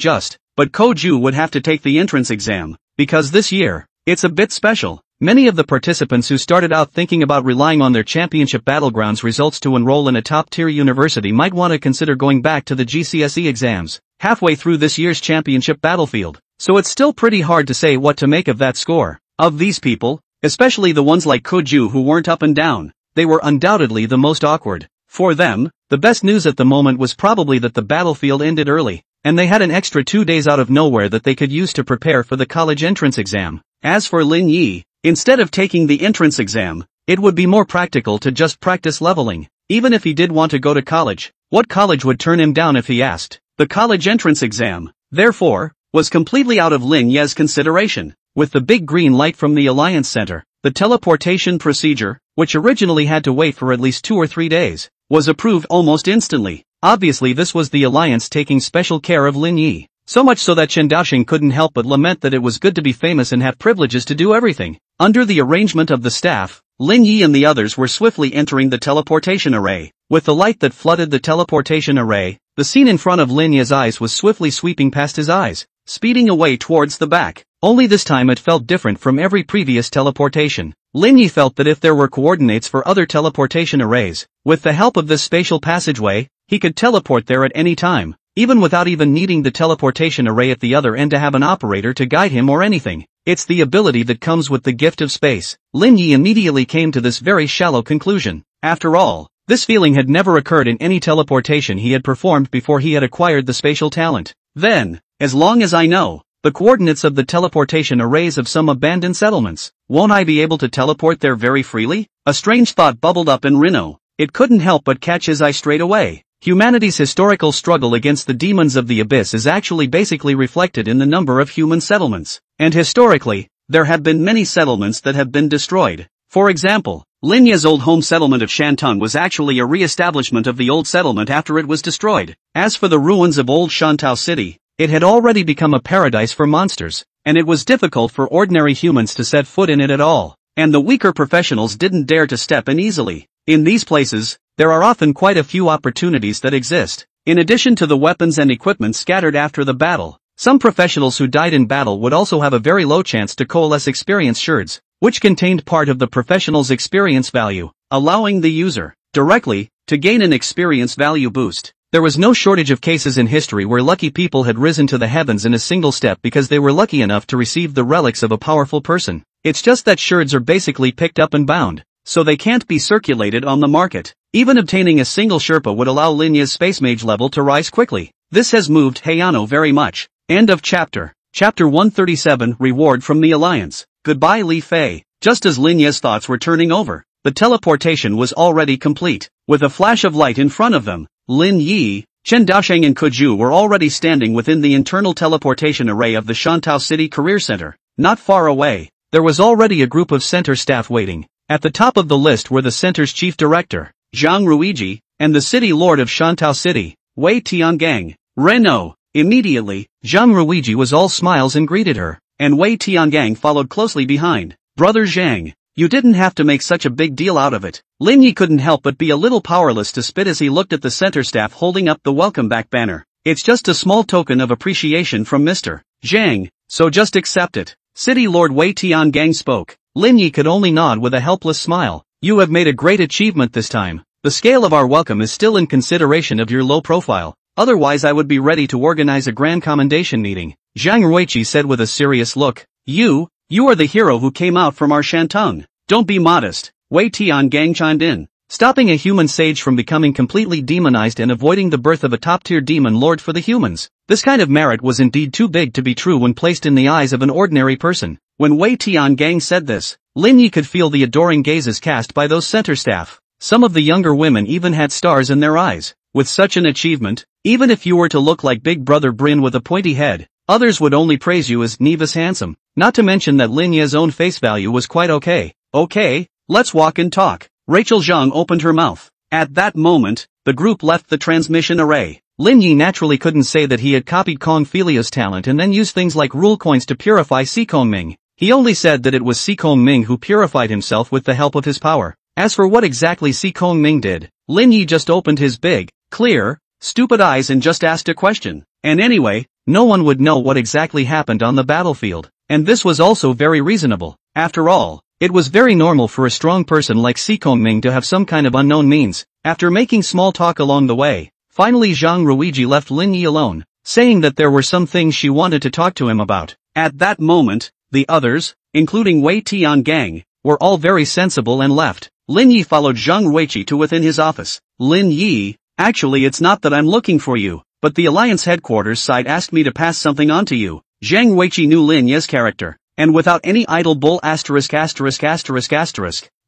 but Koju would have to take the entrance exam, because this year, it's a bit special. Many of the participants who started out thinking about relying on their championship battlegrounds results to enroll in a top-tier university might want to consider going back to the GCSE exams, halfway through this year's championship battlefield, so it's still pretty hard to say what to make of that score. Of these people, especially the ones like Koju who weren't up and down, they were undoubtedly the most awkward. For them, the best news at the moment was probably that the battlefield ended early, and they had an extra 2 days out of nowhere that they could use to prepare for the college entrance exam. As for Lin Yi, instead of taking the entrance exam, it would be more practical to just practice leveling. Even if he did want to go to college, what college would turn him down if he asked? The college entrance exam, therefore, was completely out of Lin Ye's consideration. With the big green light from the Alliance Center, the teleportation procedure, which originally had to wait for at least 2 or 3 days, was approved almost instantly. Obviously this was the Alliance taking special care of Lin Yi. So much so that Chen Daosheng couldn't help but lament that it was good to be famous and have privileges to do everything. Under the arrangement of the staff, Lin Yi and the others were swiftly entering the teleportation array. With the light that flooded the teleportation array, the scene in front of Lin Yi's eyes was swiftly sweeping past his eyes, speeding away towards the back. Only this time it felt different from every previous teleportation. Lin Yi felt that if there were coordinates for other teleportation arrays, with the help of this spatial passageway, he could teleport there at any time, even without even needing the teleportation array at the other end to have an operator to guide him or anything. It's the ability that comes with the gift of space. Lin Yi immediately came to this very shallow conclusion. After all, this feeling had never occurred in any teleportation he had performed before he had acquired the spatial talent. Then, as long as I know the coordinates of the teleportation arrays of some abandoned settlements, won't I be able to teleport there very freely? A strange thought bubbled up in Renault. It couldn't help but catch his eye straight away. Humanity's historical struggle against the demons of the abyss is actually basically reflected in the number of human settlements. And historically, there have been many settlements that have been destroyed. For example, Lin Ye's old home settlement of Shantung was actually a re-establishment of the old settlement after it was destroyed. As for the ruins of old Shantao City, it had already become a paradise for monsters, and it was difficult for ordinary humans to set foot in it at all, and the weaker professionals didn't dare to step in easily. In these places, there are often quite a few opportunities that exist. In addition to the weapons and equipment scattered after the battle, some professionals who died in battle would also have a very low chance to coalesce experience shards, which contained part of the professional's experience value, allowing the user, directly, to gain an experience value boost. There was no shortage of cases in history where lucky people had risen to the heavens in a single step because they were lucky enough to receive the relics of a powerful person. It's just that shards are basically picked up and bound, so they can't be circulated on the market. Even obtaining a single Sherpa would allow Lin Ye's space mage level to rise quickly. This has moved Heiano very much. End of chapter. Chapter 137 Reward from the Alliance. Goodbye Li Fei. Just as Lin Ye's thoughts were turning over, the teleportation was already complete. With a flash of light in front of them, Lin Yi, Chen Daosheng and Kuju were already standing within the internal teleportation array of the Shantao City Career Center. Not far away, there was already a group of center staff waiting. At the top of the list were the center's chief director, Zhang Ruiji, and the city lord of Shantao City, Wei Tiangang. Reno. Immediately, Zhang Ruiji was all smiles and greeted her, and Wei Tiangang followed closely behind. Brother Zhang, you didn't have to make such a big deal out of it. Lin Yi couldn't help but be a little powerless to spit as he looked at the center staff holding up the welcome back banner. It's just a small token of appreciation from Mr. Zhang, so just accept it. City Lord Wei Tiangang spoke. Lin Yi could only nod with a helpless smile. You have made a great achievement this time. The scale of our welcome is still in consideration of your low profile. Otherwise I would be ready to organize a grand commendation meeting. Zhang Ruiqi said with a serious look. You are the hero who came out from our Shantung. Don't be modest. Wei Tiangang chimed in. Stopping a human sage from becoming completely demonized and avoiding the birth of a top-tier demon lord for the humans. This kind of merit was indeed too big to be true when placed in the eyes of an ordinary person. When Wei Tiangang said this, Lin Yi could feel the adoring gazes cast by those center staff. Some of the younger women even had stars in their eyes. With such an achievement, even if you were to look like Big Brother Brin with a pointy head, others would only praise you as Nevis handsome. Not to mention that Lin Yi's own face value was quite okay. Okay, let's walk and talk. Rachel Zhang opened her mouth. At that moment, the group left the transmission array. Lin Yi naturally couldn't say that he had copied Kong Filia's talent and then used things like rule coins to purify Si Kongming. He only said that it was Si Kongming who purified himself with the help of his power. As for what exactly Si Kongming did, Lin Yi just opened his big, clear, stupid eyes and just asked a question. And anyway, no one would know what exactly happened on the battlefield. And this was also very reasonable. After all, it was very normal for a strong person like Si Kongming to have some kind of unknown means. After making small talk along the way, finally Zhang Ruiji left Lin Yi alone, saying that there were some things she wanted to talk to him about. At that moment, the others, including Wei Tiangang, were all very sensible and left. Lin Yi followed Zhang Ruiqi to within his office. Lin Yi, actually it's not that I'm looking for you, but the Alliance headquarters side asked me to pass something on to you. Zhang Ruiqi knew Lin Yi's character, and without any idle bull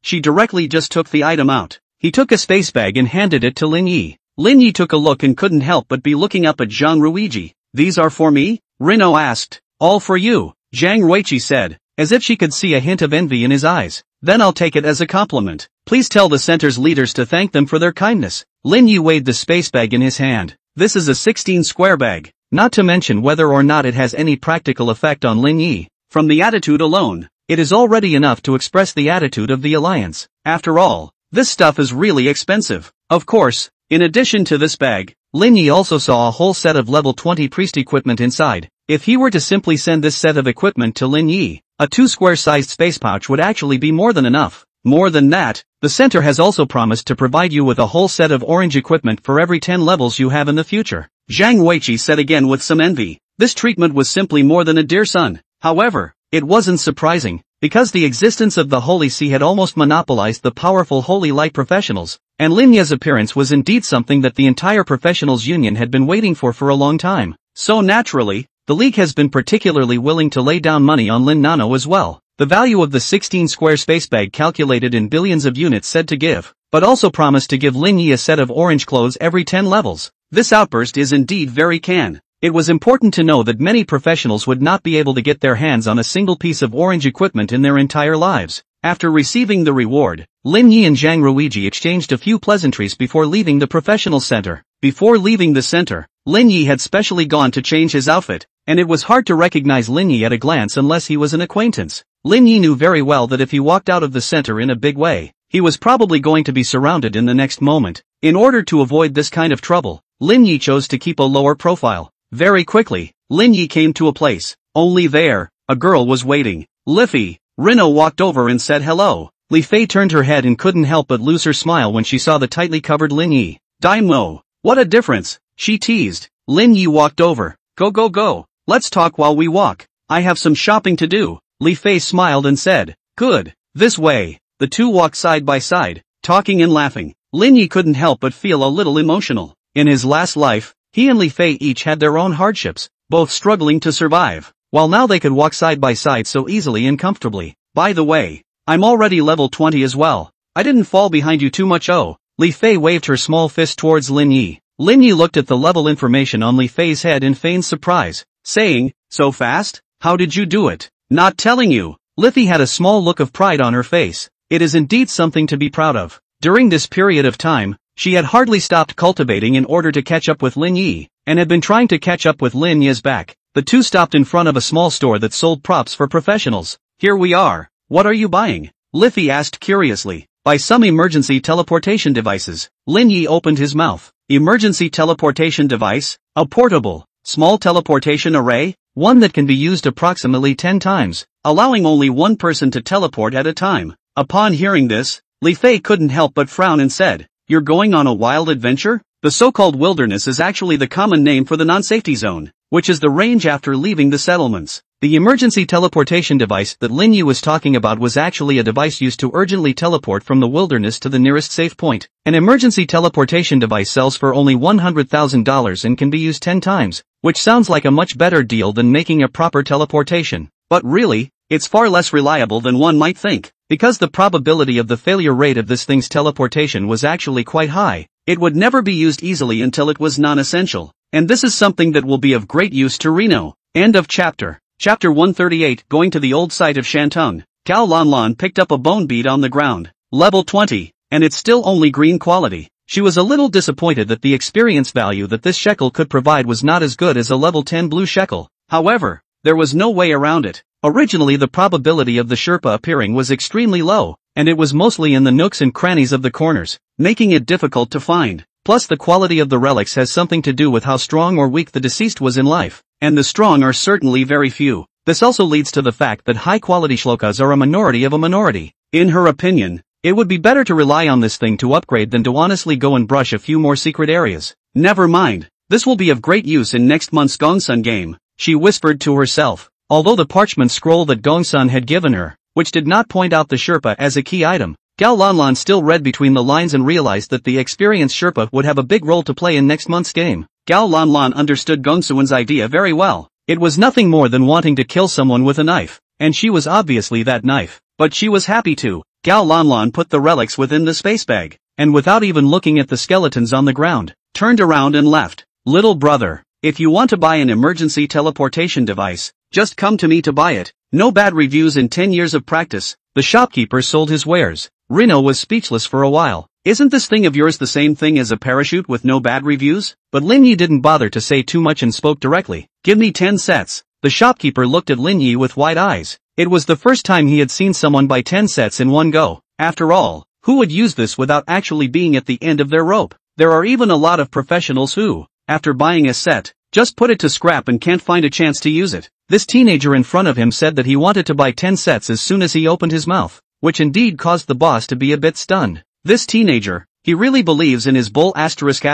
she directly just took the item out. He took a space bag and handed it to Lin Yi. Lin Yi took a look and couldn't help but be looking up at Zhang Ruiji. These are for me? Reno asked. All for you, Zhang Ruiqi said, as if she could see a hint of envy in his eyes. Then I'll take it as a compliment. Please tell the center's leaders to thank them for their kindness. Lin Yi weighed the space bag in his hand. This is a 16-square bag, not to mention whether or not it has any practical effect on Lin Yi. From the attitude alone, it is already enough to express the attitude of the Alliance. After all, this stuff is really expensive. Of course, in addition to this bag, Lin Yi also saw a whole set of level 20 priest equipment inside. If he were to simply send this set of equipment to Lin Yi, a 2-square-sized space pouch would actually be more than enough. More than that, the center has also promised to provide you with a whole set of orange equipment for every 10 levels you have in the future. Zhang Ruiqi said again with some envy. This treatment was simply more than a dear son. However, it wasn't surprising, because the existence of the Holy See had almost monopolized the powerful Holy Light professionals, and Lin Yi's appearance was indeed something that the entire professionals union had been waiting for a long time. So naturally, the League has been particularly willing to lay down money on Lin Nano as well. The value of the 16-square space bag calculated in billions of units said to give, but also promised to give Lin Yi a set of orange clothes every 10 levels. This outburst is indeed very can. It was important to know that many professionals would not be able to get their hands on a single piece of orange equipment in their entire lives. After receiving the reward, Lin Yi and Zhang Ruiji exchanged a few pleasantries before leaving the professional center. Before leaving the center, Lin Yi had specially gone to change his outfit, and it was hard to recognize Lin Yi at a glance unless he was an acquaintance. Lin Yi knew very well that if he walked out of the center in a big way, he was probably going to be surrounded in the next moment. In order to avoid this kind of trouble, Lin Yi chose to keep a lower profile. Very quickly, Lin Yi came to a place. Only there, a girl was waiting. Liffey. Reno walked over and said hello. Li Fei turned her head and couldn't help but lose her smile when she saw the tightly covered Lin Yi. Daimo. What a difference, she teased. Lin Yi walked over. Go. Let's talk while we walk. I have some shopping to do. Li Fei smiled and said, good. This way. The two walked side by side, talking and laughing. Lin Yi couldn't help but feel a little emotional. In his last life, he and Li Fei each had their own hardships, both struggling to survive, while now they could walk side by side so easily and comfortably. By the way, I'm already level 20 as well. I didn't fall behind you too much. Oh. Li Fei waved her small fist towards Lin Yi. Lin Yi looked at the level information on Li Fei's head and feigned surprise, saying, so fast? How did you do it? Not telling you. Liffey had a small look of pride on her face. It is indeed something to be proud of. During this period of time, She had hardly stopped cultivating in order to catch up with Lin Yi, and had been trying to catch up with Lin Yi's back. The two stopped in front of a small store that sold props for professionals. Here we are. What are you buying? Liffey asked curiously. Buy some emergency teleportation devices. Lin Yi opened his mouth. Emergency teleportation device? A portable, small teleportation array? One that can be used approximately 10 times, allowing only one person to teleport at a time. Upon hearing this, Li Fei couldn't help but frown and said, "You're going on a wild adventure?" The so-called wilderness is actually the common name for the non-safety zone, which is the range after leaving the settlements. The emergency teleportation device that Lin Yi was talking about was actually a device used to urgently teleport from the wilderness to the nearest safe point. An emergency teleportation device sells for only $100,000 and can be used 10 times, which sounds like a much better deal than making a proper teleportation. But really, it's far less reliable than one might think, because the probability of the failure rate of this thing's teleportation was actually quite high. It would never be used easily until it was non-essential. And this is something that will be of great use to Reno. End of chapter. Chapter 138. Going to the old site of Shantung. Gao Lanlan picked up a bone bead on the ground. Level 20. And it's still only green quality. She was a little disappointed that the experience value that this shekel could provide was not as good as a level 10 blue shekel. However, there was no way around it. Originally the probability of the Sherpa appearing was extremely low, and it was mostly in the nooks and crannies of the corners, making it difficult to find. Plus the quality of the relics has something to do with how strong or weak the deceased was in life, and the strong are certainly very few. This also leads to the fact that high-quality shlokas are a minority of a minority. In her opinion, it would be better to rely on this thing to upgrade than to honestly go and brush a few more secret areas. Never mind, this will be of great use in next month's Gongsun game, she whispered to herself. Although the parchment scroll that Gongsun had given her, which did not point out the Sherpa as a key item, Gao Lanlan still read between the lines and realized that the experienced Sherpa would have a big role to play in next month's game. Gao Lanlan understood Gongsun's idea very well. It was nothing more than wanting to kill someone with a knife, and she was obviously that knife. But she was happy to. Gao Lanlan put the relics within the space bag, and without even looking at the skeletons on the ground, turned around and left. Little brother, if you want to buy an emergency teleportation device, just come to me to buy it. No bad reviews in 10 years of practice. The shopkeeper sold his wares. Reno was speechless for a while. Isn't this thing of yours the same thing as a parachute with no bad reviews? But Lin Yi didn't bother to say too much and spoke directly. Give me 10 sets. The shopkeeper looked at Lin Yi with wide eyes. It was the first time he had seen someone buy 10 sets in one go. After all, who would use this without actually being at the end of their rope? There are even a lot of professionals who, after buying a set, just put it to scrap and can't find a chance to use it. This teenager in front of him said that he wanted to buy 10 sets as soon as he opened his mouth, which indeed caused the boss to be a bit stunned. This teenager, he really believes in his bull asterisk,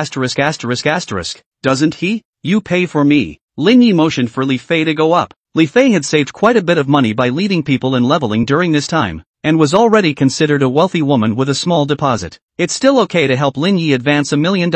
doesn't he? You pay for me. Lin Yi motioned for Li Fei to go up. Li Fei had saved quite a bit of money by leading people in leveling during this time, and was already considered a wealthy woman with a small deposit. It's still okay to help Lin Yi advance $1 million.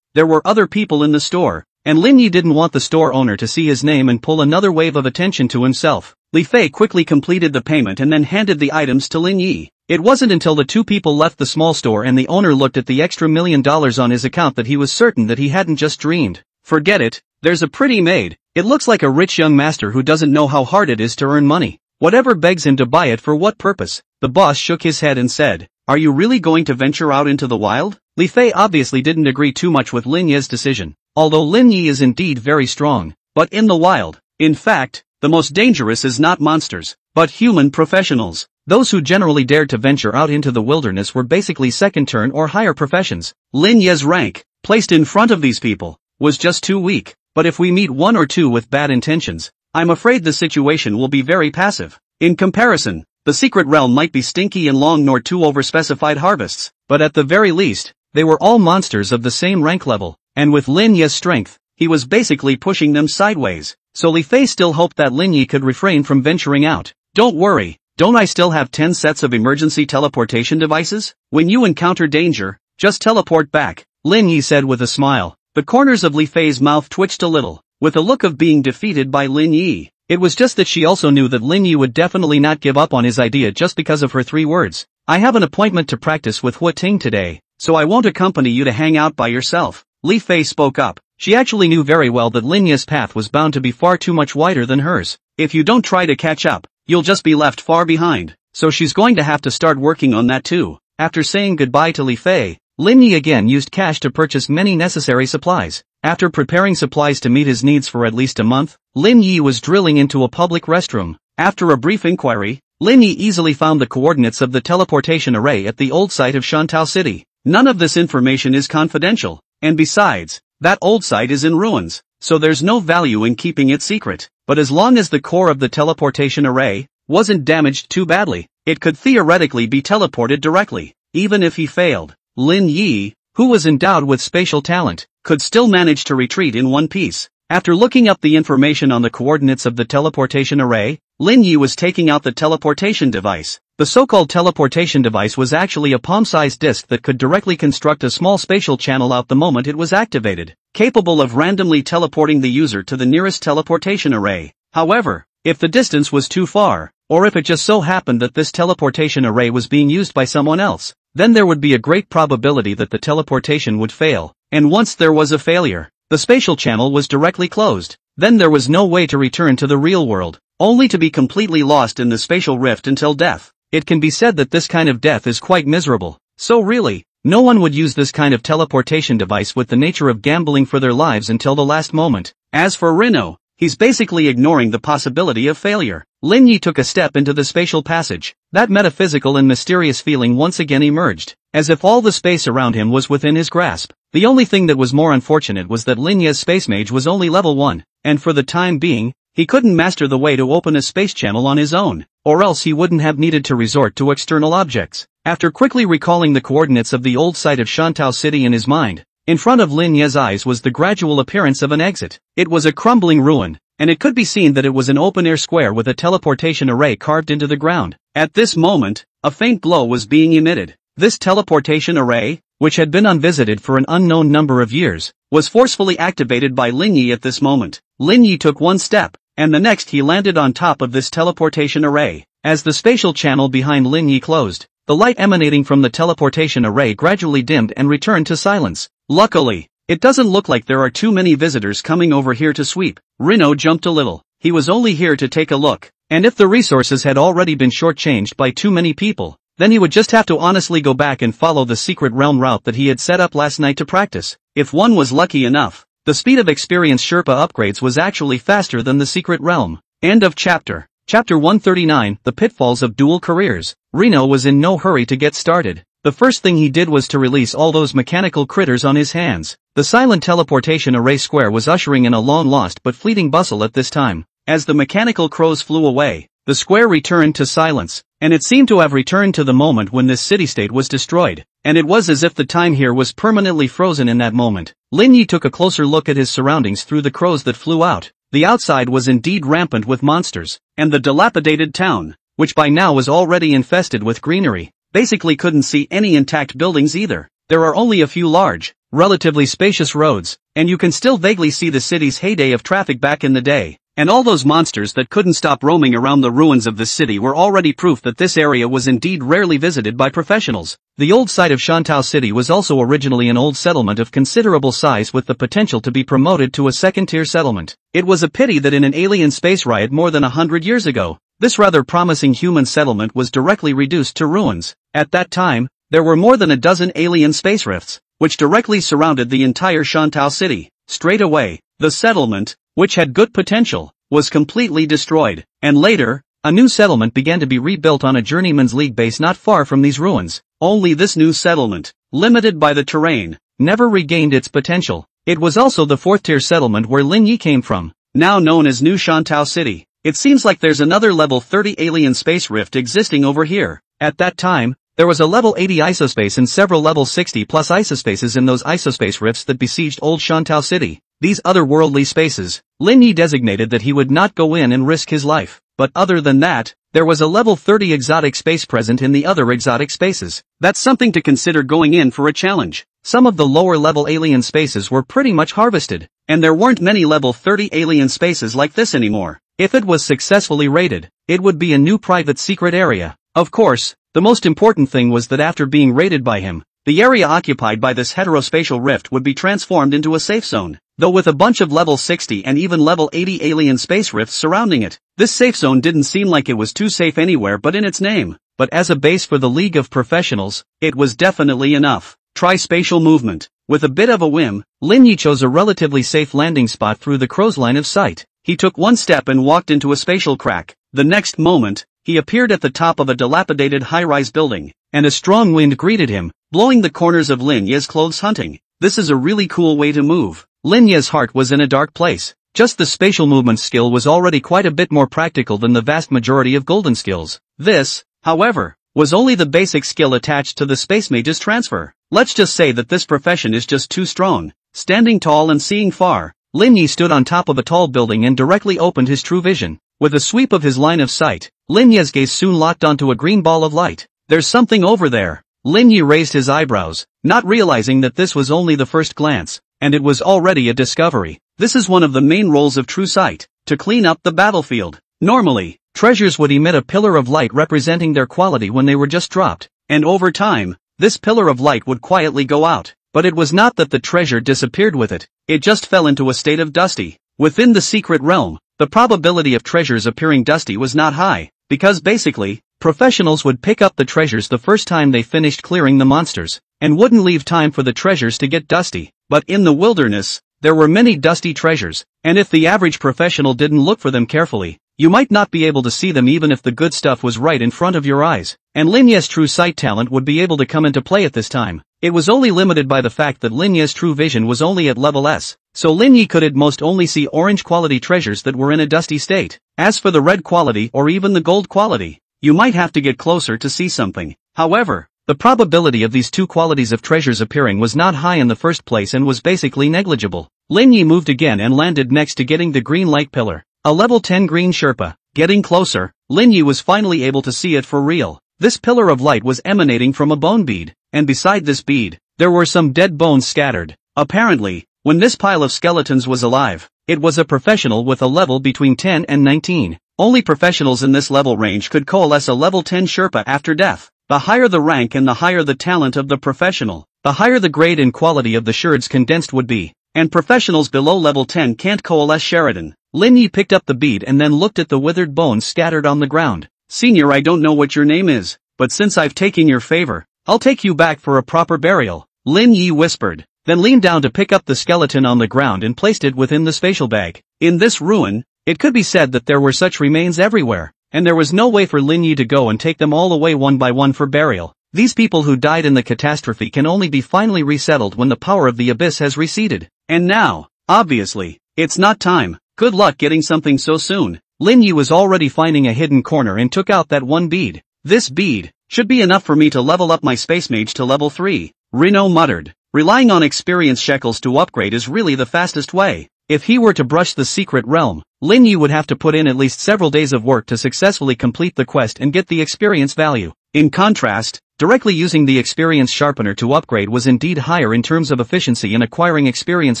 There were other people in the store, and Lin Yi didn't want the store owner to see his name and pull another wave of attention to himself. Li Fei quickly completed the payment and then handed the items to Lin Yi. It wasn't until the two people left the small store and the owner looked at the extra $1 million on his account that he was certain that he hadn't just dreamed. Forget it, there's a pretty maid. It looks like a rich young master who doesn't know how hard it is to earn money. Whatever begs him to buy it for what purpose? The boss shook his head and said, "Are you really going to venture out into the wild?" Li Fei obviously didn't agree too much with Lin Yi's decision. Although Lin Yi is indeed very strong, but in the wild. In fact, the most dangerous is not monsters, but human professionals. Those who generally dared to venture out into the wilderness were basically second-turn or higher professions. Lin Yi's rank, placed in front of these people, was just too weak. But if we meet one or two with bad intentions, I'm afraid the situation will be very passive. In comparison, the secret realm might be stinky and long nor too overspecified harvests, but at the very least, they were all monsters of the same rank level, and with Lin Yi's strength, he was basically pushing them sideways. So Li Fei still hoped that Lin Yi could refrain from venturing out. Don't worry, don't I still have 10 sets of emergency teleportation devices? When you encounter danger, just teleport back, Lin Yi said with a smile. The corners of Li Fei's mouth twitched a little, with a look of being defeated by Lin Yi. It was just that she also knew that Lin Yi would definitely not give up on his idea just because of her 3 words. I have an appointment to practice with Hua Ting today, so I won't accompany you to hang out by yourself. Li Fei spoke up. She actually knew very well that Lin Yi's path was bound to be far too much wider than hers. If you don't try to catch up, you'll just be left far behind. So she's going to have to start working on that too. After saying goodbye to Li Fei, Lin Yi again used cash to purchase many necessary supplies. After preparing supplies to meet his needs for at least a month, Lin Yi was drilling into a public restroom. After a brief inquiry, Lin Yi easily found the coordinates of the teleportation array at the old site of Shantou City. None of this information is confidential, and besides, that old site is in ruins, so there's no value in keeping it secret. But as long as the core of the teleportation array wasn't damaged too badly, it could theoretically be teleported directly. Even if he failed, Lin Yi, who was endowed with spatial talent, could still manage to retreat in one piece. After looking up the information on the coordinates of the teleportation array, Lin Yi was taking out the teleportation device. The so-called teleportation device was actually a palm-sized disc that could directly construct a small spatial channel out the moment it was activated, capable of randomly teleporting the user to the nearest teleportation array. However, if the distance was too far, or if it just so happened that this teleportation array was being used by someone else, then there would be a great probability that the teleportation would fail, and once there was a failure, the spatial channel was directly closed. Then there was no way to return to the real world, only to be completely lost in the spatial rift until death. It can be said that this kind of death is quite miserable. So really, no one would use this kind of teleportation device with the nature of gambling for their lives until the last moment. As for Rino, he's basically ignoring the possibility of failure. Lin Yi took a step into the spatial passage. That metaphysical and mysterious feeling once again emerged, as if all the space around him was within his grasp. The only thing that was more unfortunate was that Lin Yi's space mage was only level 1, and for the time being, he couldn't master the way to open a space channel on his own, or else he wouldn't have needed to resort to external objects. After quickly recalling the coordinates of the old site of Shantou City in his mind, in front of Lin Yi's eyes was the gradual appearance of an exit. It was a crumbling ruin, and it could be seen that it was an open-air square with a teleportation array carved into the ground. At this moment, a faint glow was being emitted. This teleportation array, which had been unvisited for an unknown number of years, was forcefully activated by Lin Yi at this moment. Lin Yi took one step, and the next he landed on top of this teleportation array. As the spatial channel behind Lin Yi closed, the light emanating from the teleportation array gradually dimmed and returned to silence. Luckily, it doesn't look like there are too many visitors coming over here to sweep. Rino jumped a little. He was only here to take a look, and if the resources had already been shortchanged by too many people, then he would just have to honestly go back and follow the secret realm route that he had set up last night to practice. If one was lucky enough, the speed of experienced Sherpa upgrades was actually faster than the secret realm. End of chapter. Chapter 139, The Pitfalls of Dual Careers. Rino was in no hurry to get started. The first thing he did was to release all those mechanical critters on his hands. The silent teleportation array square was ushering in a long-lost but fleeting bustle at this time. As the mechanical crows flew away, the square returned to silence, and it seemed to have returned to the moment when this city-state was destroyed, and it was as if the time here was permanently frozen in that moment. Lin Yi took a closer look at his surroundings through the crows that flew out. The outside was indeed rampant with monsters, and the dilapidated town, which by now was already infested with greenery, basically couldn't see any intact buildings either. There are only a few large, relatively spacious roads, and you can still vaguely see the city's heyday of traffic back in the day. And all those monsters that couldn't stop roaming around the ruins of the city were already proof that this area was indeed rarely visited by professionals. The old site of Shantou City was also originally an old settlement of considerable size with the potential to be promoted to a second-tier settlement. It was a pity that in an alien space riot more than 100 years ago, this rather promising human settlement was directly reduced to ruins. At that time, there were more than a dozen alien space rifts, which directly surrounded the entire Shantou City. Straight away, the settlement, which had good potential, was completely destroyed, and later, a new settlement began to be rebuilt on a Journeyman's League base not far from these ruins. Only this new settlement, limited by the terrain, never regained its potential. It was also the fourth-tier settlement where Lin Yi came from, now known as New Shantou City. It seems like there's another level 30 alien space rift existing over here. At that time, there was a level 80 isospace and several level 60 plus isospaces in those isospace rifts that besieged old Shantou City. These otherworldly spaces, Lin Yi designated that he would not go in and risk his life. But other than that, there was a level 30 exotic space present in the other exotic spaces. That's something to consider going in for a challenge. Some of the lower level alien spaces were pretty much harvested, and there weren't many level 30 alien spaces like this anymore. If it was successfully raided, it would be a new private secret area. Of course, the most important thing was that after being raided by him, the area occupied by this heterospatial rift would be transformed into a safe zone, though with a bunch of level 60 and even level 80 alien space rifts surrounding it. This safe zone didn't seem like it was too safe anywhere but in its name, but as a base for the League of Professionals, it was definitely enough. Try spatial movement. With a bit of a whim, Lin Yi chose a relatively safe landing spot through the crow's line of sight. He took one step and walked into a spatial crack. The next moment, he appeared at the top of a dilapidated high-rise building, and a strong wind greeted him, blowing the corners of Lin Yi's clothes hunting. This is a really cool way to move. Lin Yi's heart was in a dark place. Just the spatial movement skill was already quite a bit more practical than the vast majority of golden skills. This, however, was only the basic skill attached to the Space Mage's transfer. Let's just say that this profession is just too strong. Standing tall and seeing far, Lin Yi stood on top of a tall building and directly opened his true vision. With a sweep of his line of sight, Lin Yi's gaze soon locked onto a green ball of light. There's something over there. Lin Yi raised his eyebrows, not realizing that this was only the first glance, and it was already a discovery. This is one of the main roles of true sight, to clean up the battlefield. Normally, treasures would emit a pillar of light representing their quality when they were just dropped, and over time, this pillar of light would quietly go out. But it was not that the treasure disappeared with it, it just fell into a state of dusty. Within the secret realm, the probability of treasures appearing dusty was not high, because basically, professionals would pick up the treasures the first time they finished clearing the monsters, and wouldn't leave time for the treasures to get dusty. But in the wilderness, there were many dusty treasures, and if the average professional didn't look for them carefully, you might not be able to see them even if the good stuff was right in front of your eyes. And Lin Yi's true sight talent would be able to come into play at this time. It was only limited by the fact that Lin Yi's true vision was only at level S, so Lin Yi could at most only see orange quality treasures that were in a dusty state. As for the red quality or even the gold quality, you might have to get closer to see something. However, the probability of these two qualities of treasures appearing was not high in the first place and was basically negligible. Lin Yi moved again and landed next to getting the green light pillar. A level 10 green Sherpa. Getting closer, Lin Yi was finally able to see it for real. This pillar of light was emanating from a bone bead, and beside this bead, there were some dead bones scattered. Apparently, when this pile of skeletons was alive, it was a professional with a level between 10 and 19. Only professionals in this level range could coalesce a level 10 Sherpa after death. The higher the rank and the higher the talent of the professional, the higher the grade and quality of the shards condensed would be. And professionals below level 10 can't coalesce Sheridan. Lin Yi picked up the bead and then looked at the withered bones scattered on the ground. Senior, I don't know what your name is, but since I've taken your favor, I'll take you back for a proper burial, Lin Yi whispered, then leaned down to pick up the skeleton on the ground and placed it within the spatial bag. In this ruin, it could be said that there were such remains everywhere, and there was no way for Lin Yi to go and take them all away one by one for burial. These people who died in the catastrophe can only be finally resettled when the power of the abyss has receded. And now, obviously, it's not time. Good luck getting something so soon. Lin Yi was already finding a hidden corner and took out that one bead. This bead should be enough for me to level up my Space Mage to level 3, Reno muttered. Relying on experience shekels to upgrade is really the fastest way. If he were to brush the secret realm, Lin Yi would have to put in at least several days of work to successfully complete the quest and get the experience value. In contrast, directly using the experience sharpener to upgrade was indeed higher in terms of efficiency in acquiring experience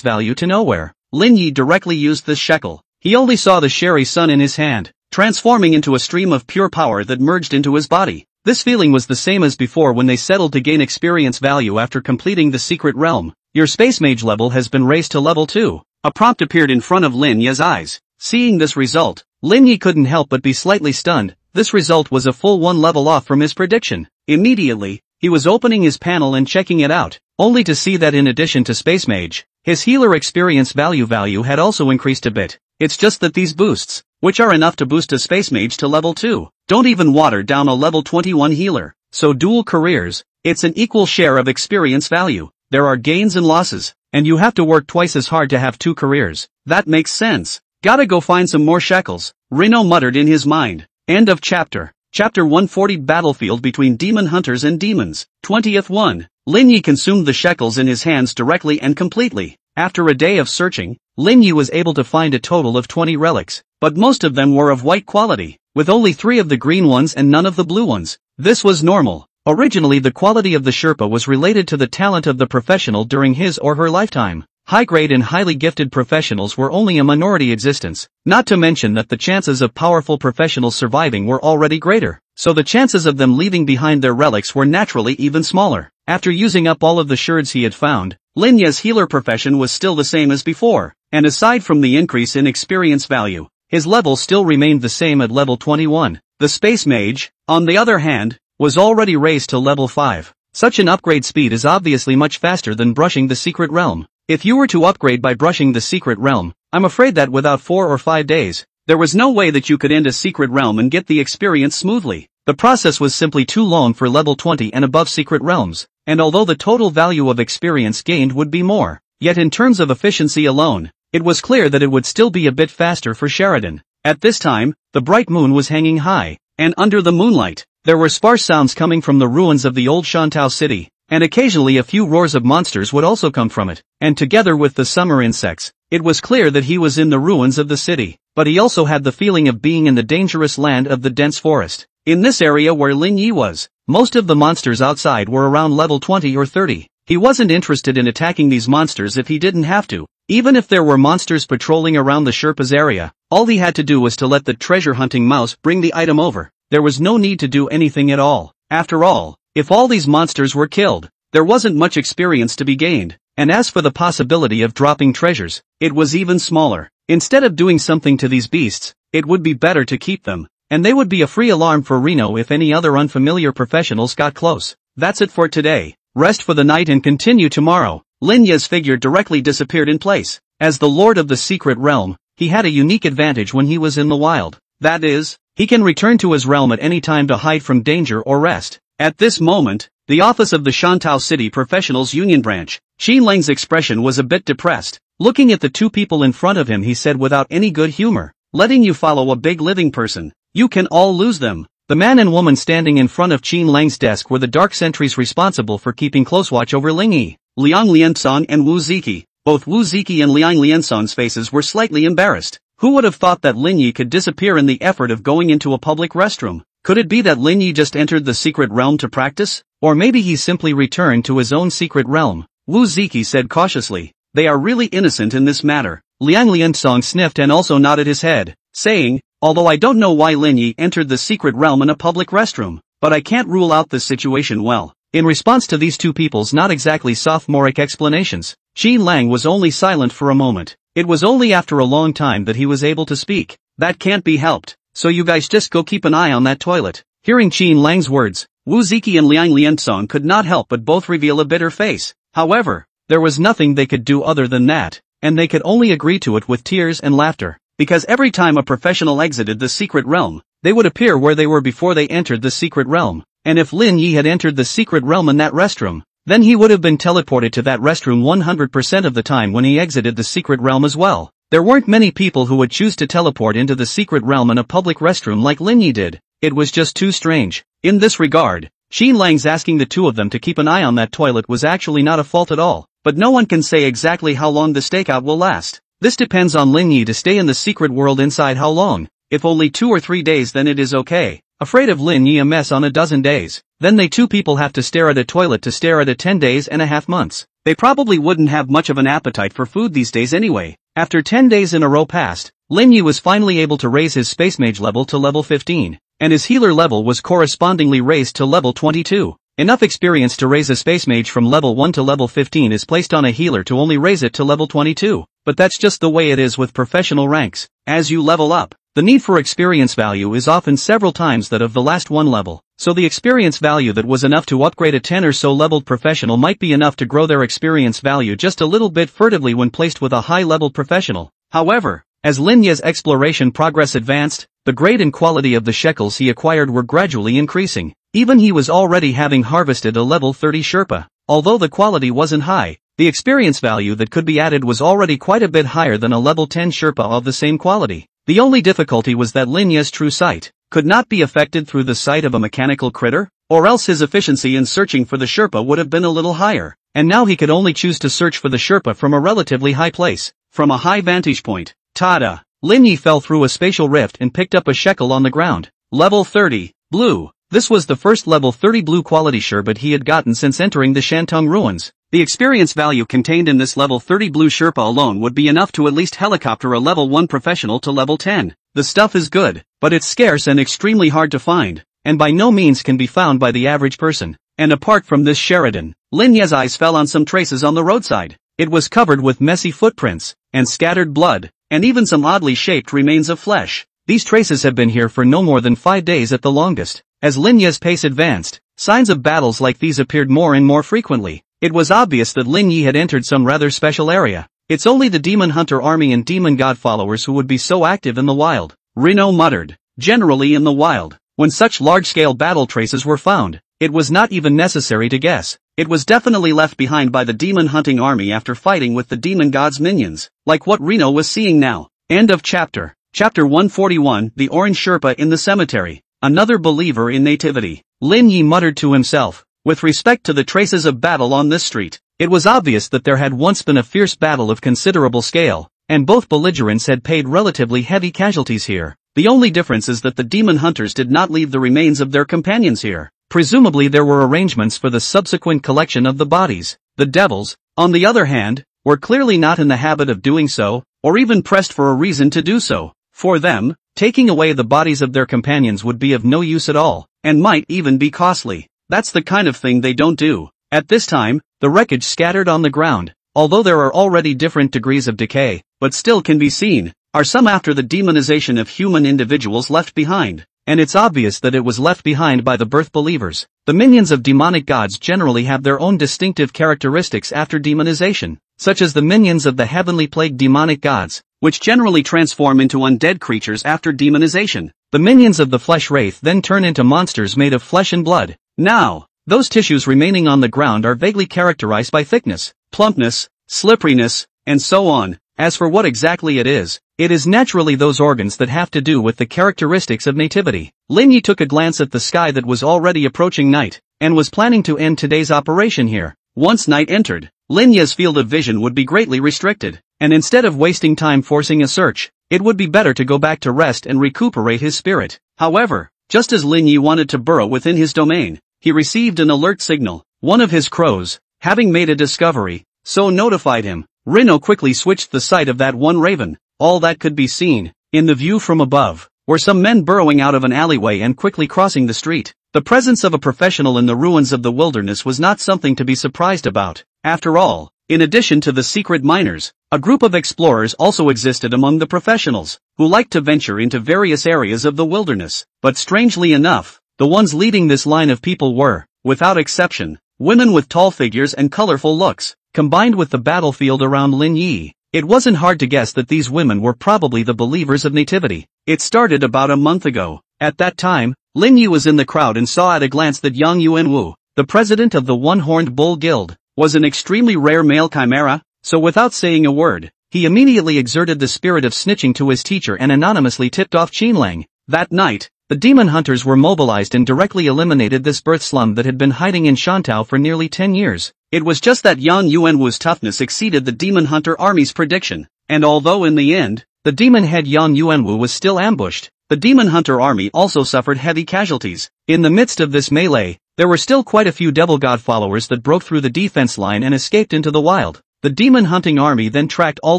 value to nowhere. Lin Yi directly used this shekel. He only saw the Sherry Sun in his hand, transforming into a stream of pure power that merged into his body. This feeling was the same as before when they settled to gain experience value after completing the secret realm. Your Space Mage level has been raised to level 2. A prompt appeared in front of Lin Yi's eyes. Seeing this result, Lin Yi couldn't help but be slightly stunned. This result was a full 1 level off from his prediction. Immediately, he was opening his panel and checking it out, only to see that in addition to Space Mage, his healer experience value had also increased a bit. It's just that these boosts, which are enough to boost a Space Mage to level 2, don't even water down a level 21 healer. So dual careers, it's an equal share of experience value. There are gains and losses, and you have to work twice as hard to have 2 careers. That makes sense. Gotta go find some more shekels, Reno muttered in his mind. End of chapter. Chapter 140 Battlefield between Demon Hunters and Demons. 20th 1. Lin Yi consumed the shekels in his hands directly and completely. After a day of searching, Lin Yi was able to find a total of 20 relics, but most of them were of white quality, with only 3 of the green ones and none of the blue ones. This was normal. Originally the quality of the Sherpa was related to the talent of the professional during his or her lifetime. High-grade and highly gifted professionals were only a minority existence, not to mention that the chances of powerful professionals surviving were already greater, so the chances of them leaving behind their relics were naturally even smaller. After using up all of the shards he had found, Lin Yi's healer profession was still the same as before, and aside from the increase in experience value, his level still remained the same at level 21. The Space Mage, on the other hand, was already raised to level 5. Such an upgrade speed is obviously much faster than brushing the secret realm. If you were to upgrade by brushing the secret realm, I'm afraid that without 4 or 5 days, there was no way that you could end a secret realm and get the experience smoothly. The process was simply too long for level 20 and above secret realms, and although the total value of experience gained would be more, yet in terms of efficiency alone, it was clear that it would still be a bit faster for Sheridan. At this time, the bright moon was hanging high, and under the moonlight, there were sparse sounds coming from the ruins of the old Shantou city, and occasionally a few roars of monsters would also come from it, and together with the summer insects, it was clear that he was in the ruins of the city, but he also had the feeling of being in the dangerous land of the dense forest. In this area where Lin Yi was, most of the monsters outside were around level 20 or 30. He wasn't interested in attacking these monsters if he didn't have to. Even if there were monsters patrolling around the Sherpa's area, all he had to do was to let the treasure-hunting mouse bring the item over. There was no need to do anything at all. After all, if all these monsters were killed, there wasn't much experience to be gained, and as for the possibility of dropping treasures, it was even smaller. Instead of doing something to these beasts, it would be better to keep them, and they would be a free alarm for Reno if any other unfamiliar professionals got close. That's it for today. Rest for the night and continue tomorrow. Lin Yi's figure directly disappeared in place. As the Lord of the Secret Realm, he had a unique advantage when he was in the wild. That is, he can return to his realm at any time to hide from danger or rest. At this moment, the office of the Shantou City Professionals Union Branch, Xin Lang's expression was a bit depressed. Looking at the two people in front of him, he said without any good humor, "Letting you follow a big living person. You can all lose them." The man and woman standing in front of Xin Lang's desk were the dark sentries responsible for keeping close watch over Ling Yi, Liang Liansong and Wu Ziki. Both Wu Ziki and Liang Liansong's faces were slightly embarrassed. Who would have thought that Lin Yi could disappear in the effort of going into a public restroom? Could it be that Lin Yi just entered the secret realm to practice? Or maybe he simply returned to his own secret realm? Wu Ziki said cautiously. They are really innocent in this matter. Liang Liansong sniffed and also nodded his head, saying, although I don't know why Lin Yi entered the secret realm in a public restroom, but I can't rule out this situation well. In response to these two people's not exactly sophomoric explanations, Xin Lang was only silent for a moment. It was only after a long time that he was able to speak. That can't be helped, so you guys just go keep an eye on that toilet. Hearing Xin Lang's words, Wu Ziki and Liang Liansong could not help but both reveal a bitter face. However, there was nothing they could do other than that, and they could only agree to it with tears and laughter, because every time a professional exited the secret realm, they would appear where they were before they entered the secret realm, and if Lin Yi had entered the secret realm in that restroom, then he would have been teleported to that restroom 100% of the time when he exited the secret realm as well. There weren't many people who would choose to teleport into the secret realm in a public restroom like Lin Yi did. It was just too strange. In this regard, Xin Lang's asking the two of them to keep an eye on that toilet was actually not a fault at all, but no one can say exactly how long the stakeout will last. This depends on Lin Yi to stay in the secret world inside how long. If only 2 or 3 days, then it is okay. Afraid of Lin Yi a mess on a dozen days, then they two people have to stare at a toilet to stare at a 10 days and a half months. They probably wouldn't have much of an appetite for food these days anyway. After 10 days in a row passed, Lin Yi was finally able to raise his space mage level to level 15, and his healer level was correspondingly raised to level 22. Enough experience to raise a space mage from level 1 to level 15 is placed on a healer to only raise it to level 22, but that's just the way it is with professional ranks. As you level up, the need for experience value is often several times that of the last one level, so the experience value that was enough to upgrade a 10 or so leveled professional might be enough to grow their experience value just a little bit furtively when placed with a high-leveled professional. However, as Lin Yi's exploration progress advanced, the grade and quality of the shekels he acquired were gradually increasing. Even he was already having harvested a level 30 Sherpa. Although the quality wasn't high, the experience value that could be added was already quite a bit higher than a level 10 Sherpa of the same quality. The only difficulty was that Lin Yi's true sight could not be affected through the sight of a mechanical critter, or else his efficiency in searching for the Sherpa would have been a little higher, and now he could only choose to search for the Sherpa from a relatively high place, from a high vantage point. Tada! Lin Yi fell through a spatial rift and picked up a shekel on the ground. Level 30, blue. This was the first level 30 blue quality sherbet he had gotten since entering the Shantung ruins. The experience value contained in this level 30 blue Sherpa alone would be enough to at least helicopter a level 1 professional to level 10. The stuff is good, but it's scarce and extremely hard to find, and by no means can be found by the average person. And apart from this Sheridan, Lin Yi's eyes fell on some traces on the roadside. It was covered with messy footprints, and scattered blood, and even some oddly shaped remains of flesh. These traces have been here for no more than 5 days at the longest. As Lin Yi's pace advanced, signs of battles like these appeared more and more frequently. It was obvious that Lin Yi had entered some rather special area. It's only the demon hunter army and demon god followers who would be so active in the wild, Reno muttered. Generally in the wild, when such large-scale battle traces were found, it was not even necessary to guess. It was definitely left behind by the demon hunting army after fighting with the demon god's minions, like what Reno was seeing now. End of chapter. Chapter 141, The Orange Sherpa in the Cemetery. Another believer in nativity. Lin Yi muttered to himself. With respect to the traces of battle on this street, it was obvious that there had once been a fierce battle of considerable scale, and both belligerents had paid relatively heavy casualties here. The only difference is that the demon hunters did not leave the remains of their companions here. Presumably there were arrangements for the subsequent collection of the bodies. The devils, on the other hand, were clearly not in the habit of doing so, or even pressed for a reason to do so. For them, taking away the bodies of their companions would be of no use at all, and might even be costly. That's the kind of thing they don't do. At this time, the wreckage scattered on the ground, although there are already different degrees of decay, but still can be seen, are some after the demonization of human individuals left behind. And it's obvious that it was left behind by the birth believers. The minions of demonic gods generally have their own distinctive characteristics after demonization, such as the minions of the heavenly plagued demonic gods, which generally transform into undead creatures after demonization. The minions of the flesh wraith then turn into monsters made of flesh and blood. Now, those tissues remaining on the ground are vaguely characterized by thickness, plumpness, slipperiness, and so on. As for what exactly it is naturally those organs that have to do with the characteristics of nativity. Lin Yi took a glance at the sky that was already approaching night, and was planning to end today's operation here. Once night entered, Lin Yi's field of vision would be greatly restricted, and instead of wasting time forcing a search, it would be better to go back to rest and recuperate his spirit. However, just as Lin Yi wanted to burrow within his domain, he received an alert signal. One of his crows, having made a discovery, so notified him. Reno quickly switched the sight of that one raven. All that could be seen, in the view from above, were some men burrowing out of an alleyway and quickly crossing the street. The presence of a professional in the ruins of the wilderness was not something to be surprised about. After all, in addition to the secret miners, a group of explorers also existed among the professionals, who liked to venture into various areas of the wilderness. But strangely enough, the ones leading this line of people were, without exception, women with tall figures and colorful looks. Combined with the battlefield around Lin Yi, it wasn't hard to guess that these women were probably the believers of nativity. It started about a month ago. At that time, Lin Yi was in the crowd and saw at a glance that Yang Yuanwu, the president of the One-Horned Bull Guild, was an extremely rare male chimera, so without saying a word, he immediately exerted the spirit of snitching to his teacher and anonymously tipped off Qinlang. That night, the demon hunters were mobilized and directly eliminated this birth slum that had been hiding in Shantao for nearly 10 years. It was just that Yang Yuanwu's toughness exceeded the demon hunter army's prediction, and although in the end, the demon head Yang Yuanwu was still ambushed, the demon hunter army also suffered heavy casualties. In the midst of this melee, there were still quite a few devil god followers that broke through the defense line and escaped into the wild. The demon hunting army then tracked all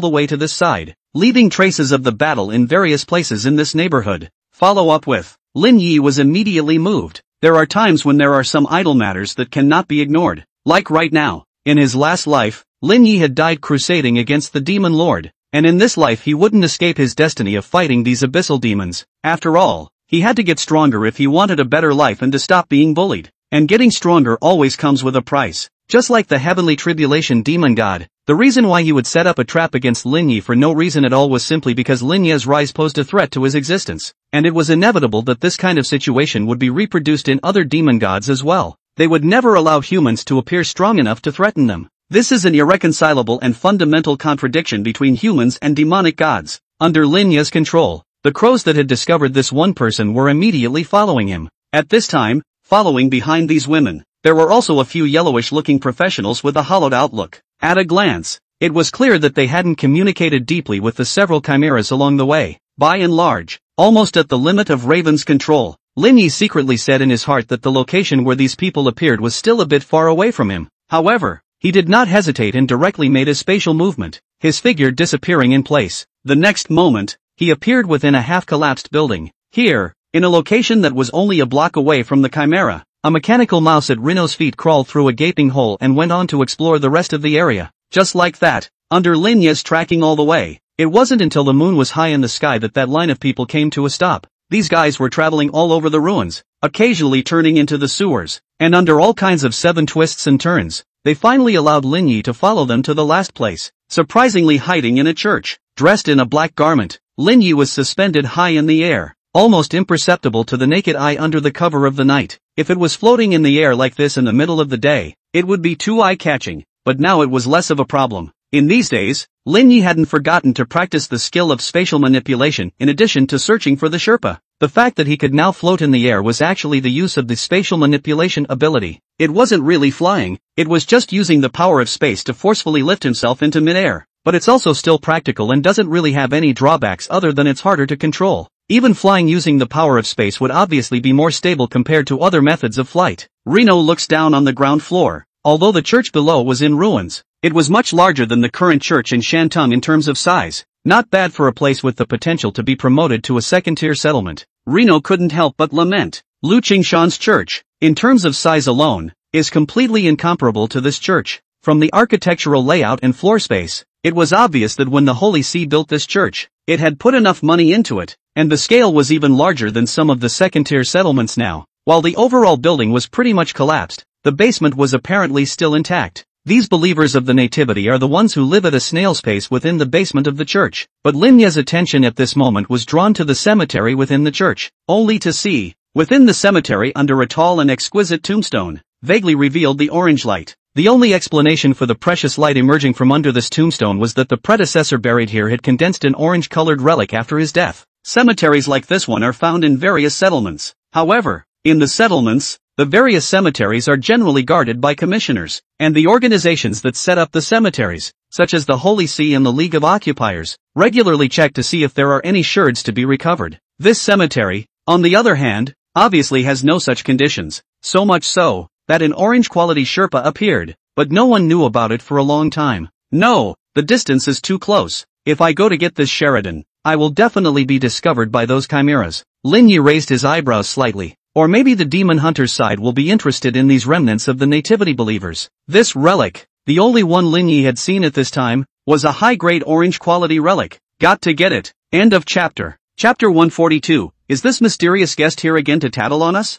the way to this side, leaving traces of the battle in various places in this neighborhood. Follow up with, Lin Yi was immediately moved. There are times when there are some idle matters that cannot be ignored. Like right now, in his last life, Lin Yi had died crusading against the demon lord, and in this life he wouldn't escape his destiny of fighting these abyssal demons. After all, he had to get stronger if he wanted a better life and to stop being bullied. And getting stronger always comes with a price. Just like the heavenly tribulation demon god, the reason why he would set up a trap against Lin Yi for no reason at all was simply because Lin Yi's rise posed a threat to his existence, and it was inevitable that this kind of situation would be reproduced in other demon gods as well. They would never allow humans to appear strong enough to threaten them. This is an irreconcilable and fundamental contradiction between humans and demonic gods. Under Lin Yi's control, the crows that had discovered this one person were immediately following him. At this time, following behind these women, there were also a few yellowish-looking professionals with a hollowed-out look. At a glance, it was clear that they hadn't communicated deeply with the several chimeras along the way. By and large, almost at the limit of Raven's control, Lin Yi secretly said in his heart that the location where these people appeared was still a bit far away from him. However, he did not hesitate and directly made a spatial movement, his figure disappearing in place. The next moment, he appeared within a half-collapsed building. Here, in a location that was only a block away from the chimera, a mechanical mouse at Reno's feet crawled through a gaping hole and went on to explore the rest of the area. Just like that, under Lin Yi's tracking all the way, it wasn't until the moon was high in the sky that line of people came to a stop. These guys were traveling all over the ruins, occasionally turning into the sewers, and under all kinds of 7 twists and turns, they finally allowed Lin Yi to follow them to the last place, surprisingly hiding in a church. Dressed in a black garment, Lin Yi was suspended high in the air, almost imperceptible to the naked eye under the cover of the night. If it was floating in the air like this in the middle of the day, it would be too eye-catching, but now it was less of a problem. In these days, Lin Yi hadn't forgotten to practice the skill of spatial manipulation in addition to searching for the Sherpa. The fact that he could now float in the air was actually the use of the spatial manipulation ability. It wasn't really flying, it was just using the power of space to forcefully lift himself into midair. But it's also still practical and doesn't really have any drawbacks other than it's harder to control. Even flying using the power of space would obviously be more stable compared to other methods of flight. Reno looks down on the ground floor. Although the church below was in ruins, it was much larger than the current church in Shantung in terms of size. Not bad for a place with the potential to be promoted to a second-tier settlement. Reno couldn't help but lament. Lu Qingshan's church, in terms of size alone, is completely incomparable to this church. From the architectural layout and floor space, it was obvious that when the Holy See built this church, it had put enough money into it, and the scale was even larger than some of the second-tier settlements now. While the overall building was pretty much collapsed, the basement was apparently still intact. These believers of the Nativity are the ones who live at a snail's pace within the basement of the church. But Lin Yi's attention at this moment was drawn to the cemetery within the church, only to see, within the cemetery under a tall and exquisite tombstone, vaguely revealed the orange light. The only explanation for the precious light emerging from under this tombstone was that the predecessor buried here had condensed an orange-colored relic after his death. Cemeteries like this one are found in various settlements. However, in the settlements, the various cemeteries are generally guarded by commissioners, and the organizations that set up the cemeteries, such as the Holy See and the League of Occupiers, regularly check to see if there are any shards to be recovered. This cemetery, on the other hand, obviously has no such conditions, so much so, that an orange-quality Sherpa appeared, but no one knew about it for a long time. No, the distance is too close. If I go to get this Sheridan, I will definitely be discovered by those chimeras. Lin Yi raised his eyebrows slightly. Or maybe the demon hunter's side will be interested in these remnants of the Nativity believers. This relic, the only one Lin Yi had seen at this time, was a high-grade orange-quality relic. Got to get it. End of chapter. Chapter 142. Is this mysterious guest here again to tattle on us?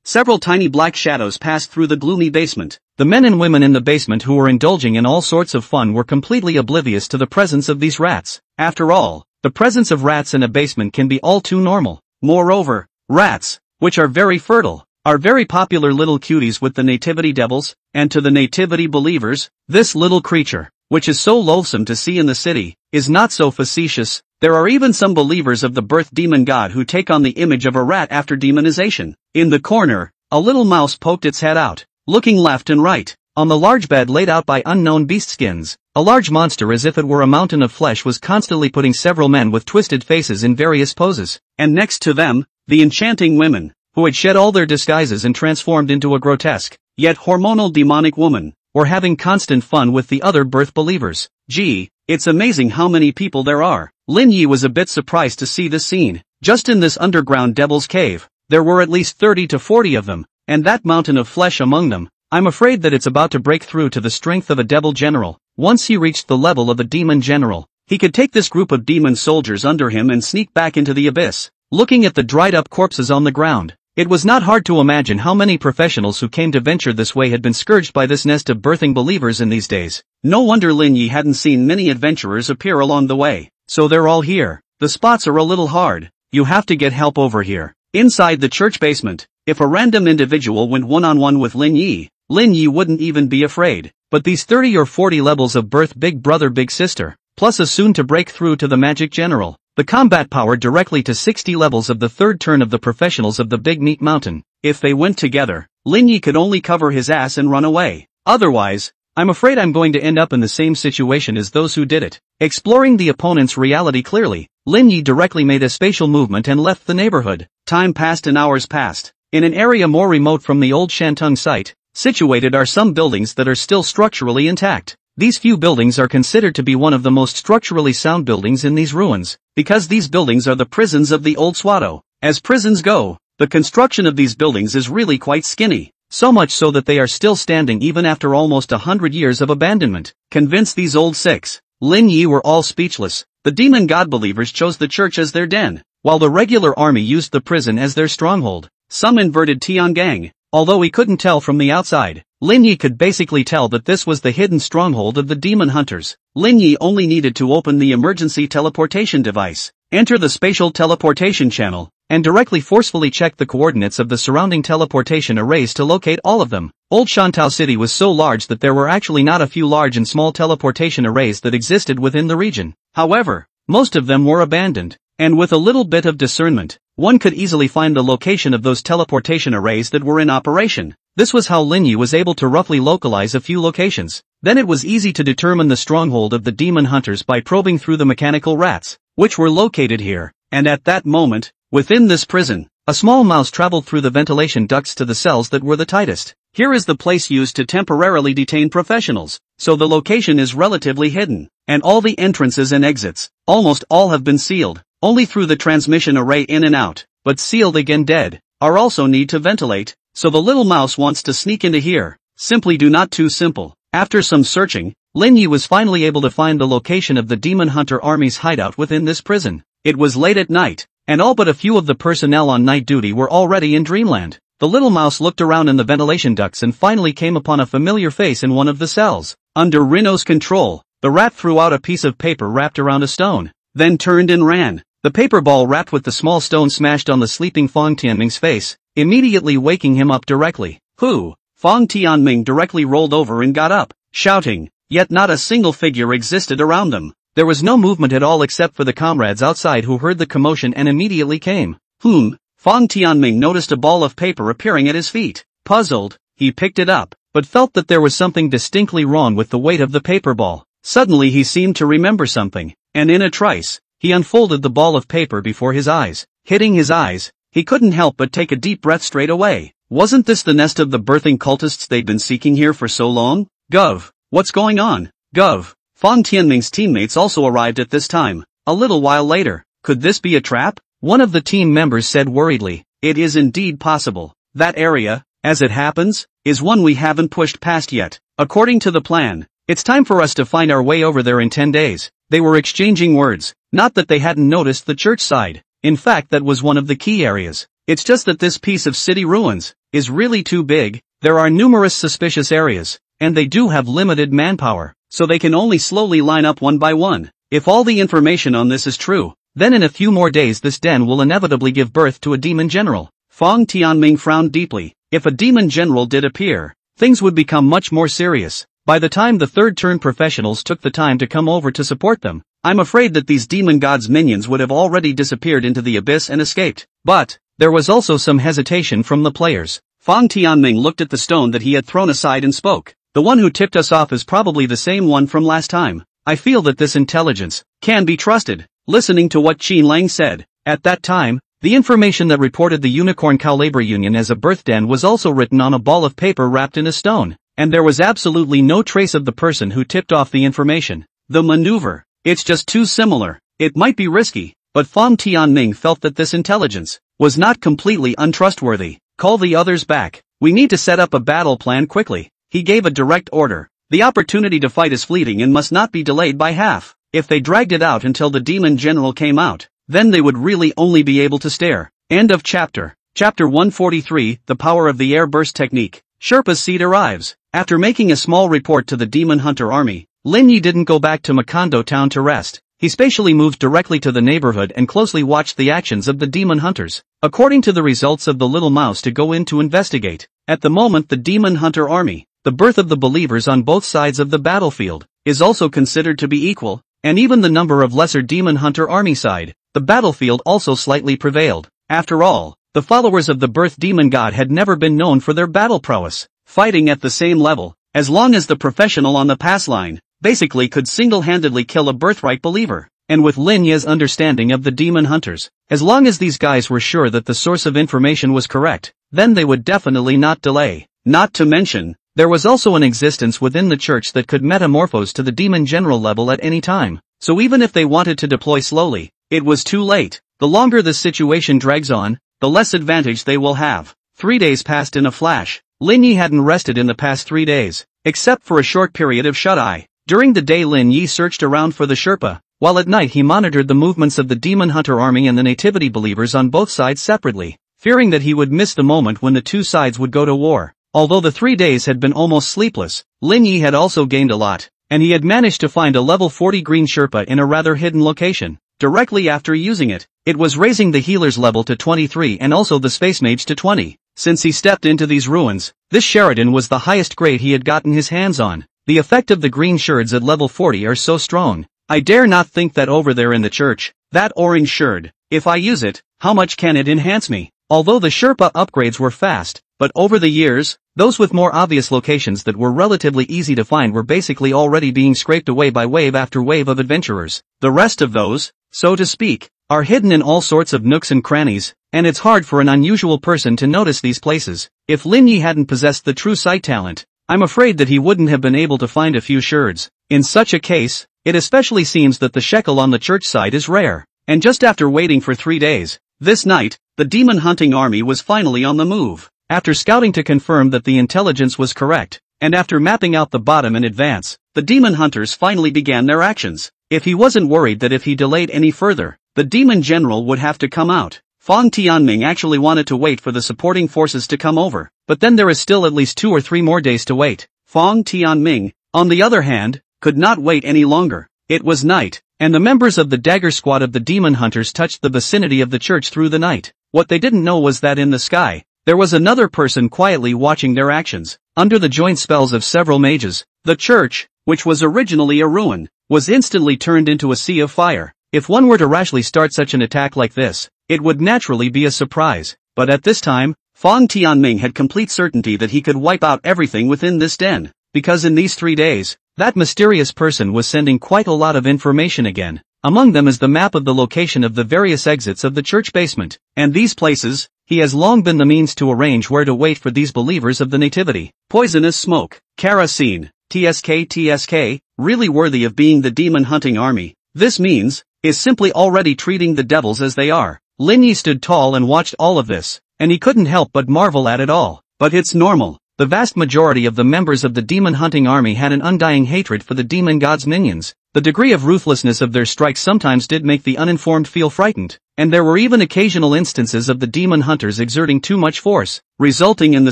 Several tiny black shadows passed through the gloomy basement. The men and women in the basement who were indulging in all sorts of fun were completely oblivious to the presence of these rats. After all, the presence of rats in a basement can be all too normal. Moreover, rats, which are very fertile, are very popular little cuties with the Nativity devils, and to the Nativity believers, this little creature, which is so loathsome to see in the city, is not so facetious. There are even some believers of the birth demon god who take on the image of a rat after demonization. In the corner, a little mouse poked its head out, looking left and right. On the large bed laid out by unknown beast skins, a large monster as if it were a mountain of flesh was constantly putting several men with twisted faces in various poses. And next to them, the enchanting women, who had shed all their disguises and transformed into a grotesque, yet hormonal demonic woman, were having constant fun with the other birth believers. Gee, it's amazing how many people there are. Lin Yi was a bit surprised to see this scene. Just in this underground devil's cave, there were at least 30 to 40 of them, and that mountain of flesh among them. I'm afraid that it's about to break through to the strength of a devil general. Once he reached the level of a demon general, he could take this group of demon soldiers under him and sneak back into the abyss. Looking at the dried-up corpses on the ground, it was not hard to imagine how many professionals who came to venture this way had been scourged by this nest of birthing believers in these days. No wonder Lin Yi hadn't seen many adventurers appear along the way. So they're all here. The spots are a little hard. You have to get help over here. Inside the church basement, if a random individual went one-on-one with Lin Yi wouldn't even be afraid. But these 30 or 40 levels of birth big brother big sister, plus a soon to break through to the magic general, the combat power directly to 60 levels of the third turn of the professionals of the Big Meat Mountain. If they went together, Lin Yi could only cover his ass and run away. Otherwise, I'm afraid I'm going to end up in the same situation as those who did it. Exploring the opponent's reality clearly, Lin Yi directly made a spatial movement and left the neighborhood. Time passed and hours passed. In an area more remote from the old Shantung site, situated are some buildings that are still structurally intact. These few buildings are considered to be one of the most structurally sound buildings in these ruins, because these buildings are the prisons of the old Swato. As prisons go, the construction of these buildings is really quite skinny. So much so that they are still standing even after almost 100 years of abandonment. Convinced these old six, Lin Yi were all speechless. The demon god believers chose the church as their den, while the regular army used the prison as their stronghold. some inverted Tiangang. Although he couldn't tell from the outside, Lin Yi could basically tell that this was the hidden stronghold of the demon hunters. Lin Yi only needed to open the emergency teleportation device, enter the spatial teleportation channel, and directly forcefully check the coordinates of the surrounding teleportation arrays to locate all of them. Old Shantou City was so large that there were actually not a few large and small teleportation arrays that existed within the region. However, most of them were abandoned, and with a little bit of discernment, one could easily find the location of those teleportation arrays that were in operation. This was how Lin Yi was able to roughly localize a few locations. Then it was easy to determine the stronghold of the demon hunters by probing through the mechanical rats, which were located here. And at that moment, within this prison, a small mouse traveled through the ventilation ducts to the cells that were the tightest. Here is the place used to temporarily detain professionals, so the location is relatively hidden, and all the entrances and exits, almost all have been sealed, only through the transmission array in and out, but sealed again dead, are also need to ventilate, so the little mouse wants to sneak into here, simply do not too simple. After some searching, Lin Yi was finally able to find the location of the Demon Hunter Army's hideout within this prison. It was late at night, and all but a few of the personnel on night duty were already in dreamland. The little mouse looked around in the ventilation ducts and finally came upon a familiar face in one of the cells. Under Rino's control, the rat threw out a piece of paper wrapped around a stone, then turned and ran. The paper ball wrapped with the small stone smashed on the sleeping Fang Tianming's face, immediately waking him up directly. Who? Fang Tianming directly rolled over and got up, shouting, yet not a single figure existed around them. There was no movement at all except for the comrades outside who heard the commotion and immediately came. Fang Tianming noticed a ball of paper appearing at his feet. Puzzled, he picked it up, but felt that there was something distinctly wrong with the weight of the paper ball. Suddenly he seemed to remember something, and in a trice, he unfolded the ball of paper before his eyes. Hitting his eyes, he couldn't help but take a deep breath straight away. Wasn't this the nest of the birthing cultists they'd been seeking here for so long? Gov, what's going on? Gov. Fang Tianming's teammates also arrived at this time. A little while later, could this be a trap? One of the team members said worriedly, it is indeed possible. That area, as it happens, is one we haven't pushed past yet. According to the plan, it's time for us to find our way over there in 10 days. They were exchanging words, not that they hadn't noticed the church side. In fact, that was one of the key areas. It's just that this piece of city ruins is really too big. There are numerous suspicious areas, and they do have limited manpower, so they can only slowly line up one by one. If all the information on this is true, then in a few more days this den will inevitably give birth to a demon general. Fang Tianming frowned deeply. If a demon general did appear, things would become much more serious. By the time the third-turn professionals took the time to come over to support them, I'm afraid that these demon gods' minions would have already disappeared into the abyss and escaped. But there was also some hesitation from the players. Fang Tianming looked at the stone that he had thrown aside and spoke. The one who tipped us off is probably the same one from last time. I feel that this intelligence can be trusted. Listening to what Qin Lang said, at that time, the information that reported the Unicorn Cow Labor Union as a birth den was also written on a ball of paper wrapped in a stone, and there was absolutely no trace of the person who tipped off the information. The maneuver, it's just too similar. It might be risky, but Fang Tianming felt that this intelligence was not completely untrustworthy. Call the others back. We need to set up a battle plan quickly. He gave a direct order. The opportunity to fight is fleeting and must not be delayed by half. If they dragged it out until the demon general came out, then they would really only be able to stare. End of chapter. Chapter 143, The Power of the Air Burst Technique. Sherpa's seed arrives. After making a small report to the Demon Hunter Army, Lin Yi didn't go back to Makondo town to rest. He spatially moved directly to the neighborhood and closely watched the actions of the demon hunters. According to the results of the little mouse to go in to investigate, at the moment the Demon Hunter Army, the birth of the believers on both sides of the battlefield, is also considered to be equal. And even the number of lesser Demon Hunter Army side, the battlefield also slightly prevailed. After all, the followers of the birth demon god had never been known for their battle prowess, fighting at the same level, as long as the professional on the pass line, basically could single-handedly kill a birthright believer. And with Lin Yi's understanding of the demon hunters, as long as these guys were sure that the source of information was correct, then they would definitely not delay. Not to mention, there was also an existence within the church that could metamorphose to the demon general level at any time, so even if they wanted to deploy slowly, it was too late. The longer the situation drags on, the less advantage they will have. 3 days passed in a flash. Lin Yi hadn't rested in the past 3 days, except for a short period of shut-eye. During the day Lin Yi searched around for the Sherpa, while at night he monitored the movements of the Demon Hunter Army and the Nativity believers on both sides separately. fearing that he would miss the moment when the two sides would go to war. Although the 3 days had been almost sleepless, Lin Yi had also gained a lot, and he had managed to find a level 40 green Sherpa in a rather hidden location. Directly after using it, it was raising the healer's level to 23 and also the space mage to 20. Since he stepped into these ruins, this Sheridan was the highest grade he had gotten his hands on. The effect of the green sherds at level 40 are so strong. I dare not think that over there in the church, that orange sherd, if I use it, how much can it enhance me? Although the Sherpa upgrades were fast, but over the years, those with more obvious locations that were relatively easy to find were basically already being scraped away by wave after wave of adventurers. The rest of those, so to speak, are hidden in all sorts of nooks and crannies, and it's hard for an unusual person to notice these places. If Lin Yi hadn't possessed the true sight talent, I'm afraid that he wouldn't have been able to find a few sherds. In such a case, it especially seems that the shekel on the church side is rare. And just after waiting for 3 days, this night, the demon hunting army was finally on the move. After scouting to confirm that the intelligence was correct, and after mapping out the bottom in advance, the demon hunters finally began their actions. If he wasn't worried that if he delayed any further, the demon general would have to come out, Fang Tianming actually wanted to wait for the supporting forces to come over, but then there is still at least 2 or 3 more days to wait. Fang Tianming, on the other hand, could not wait any longer. It was night, and the members of the dagger squad of the demon hunters touched the vicinity of the church through the night. What they didn't know was that in the sky, there was another person quietly watching their actions. Under the joint spells of several mages, the church, which was originally a ruin, was instantly turned into a sea of fire. If one were to rashly start such an attack like this, it would naturally be a surprise. But at this time, Fang Tianming had complete certainty that he could wipe out everything within this den, because in these 3 days, that mysterious person was sending quite a lot of information again. Among them is the map of the location of the various exits of the church basement, and these places, he has long been the means to arrange where to wait for these believers of the nativity. Poisonous smoke, kerosene, TSK, really worthy of being the demon hunting army. This means, is simply already treating the devils as they are. Lin Yi stood tall and watched all of this, and he couldn't help but marvel at it all. But it's normal. The vast majority of the members of the demon hunting army had an undying hatred for the demon god's minions. The degree of ruthlessness of their strikes sometimes did make the uninformed feel frightened, and there were even occasional instances of the demon hunters exerting too much force, resulting in the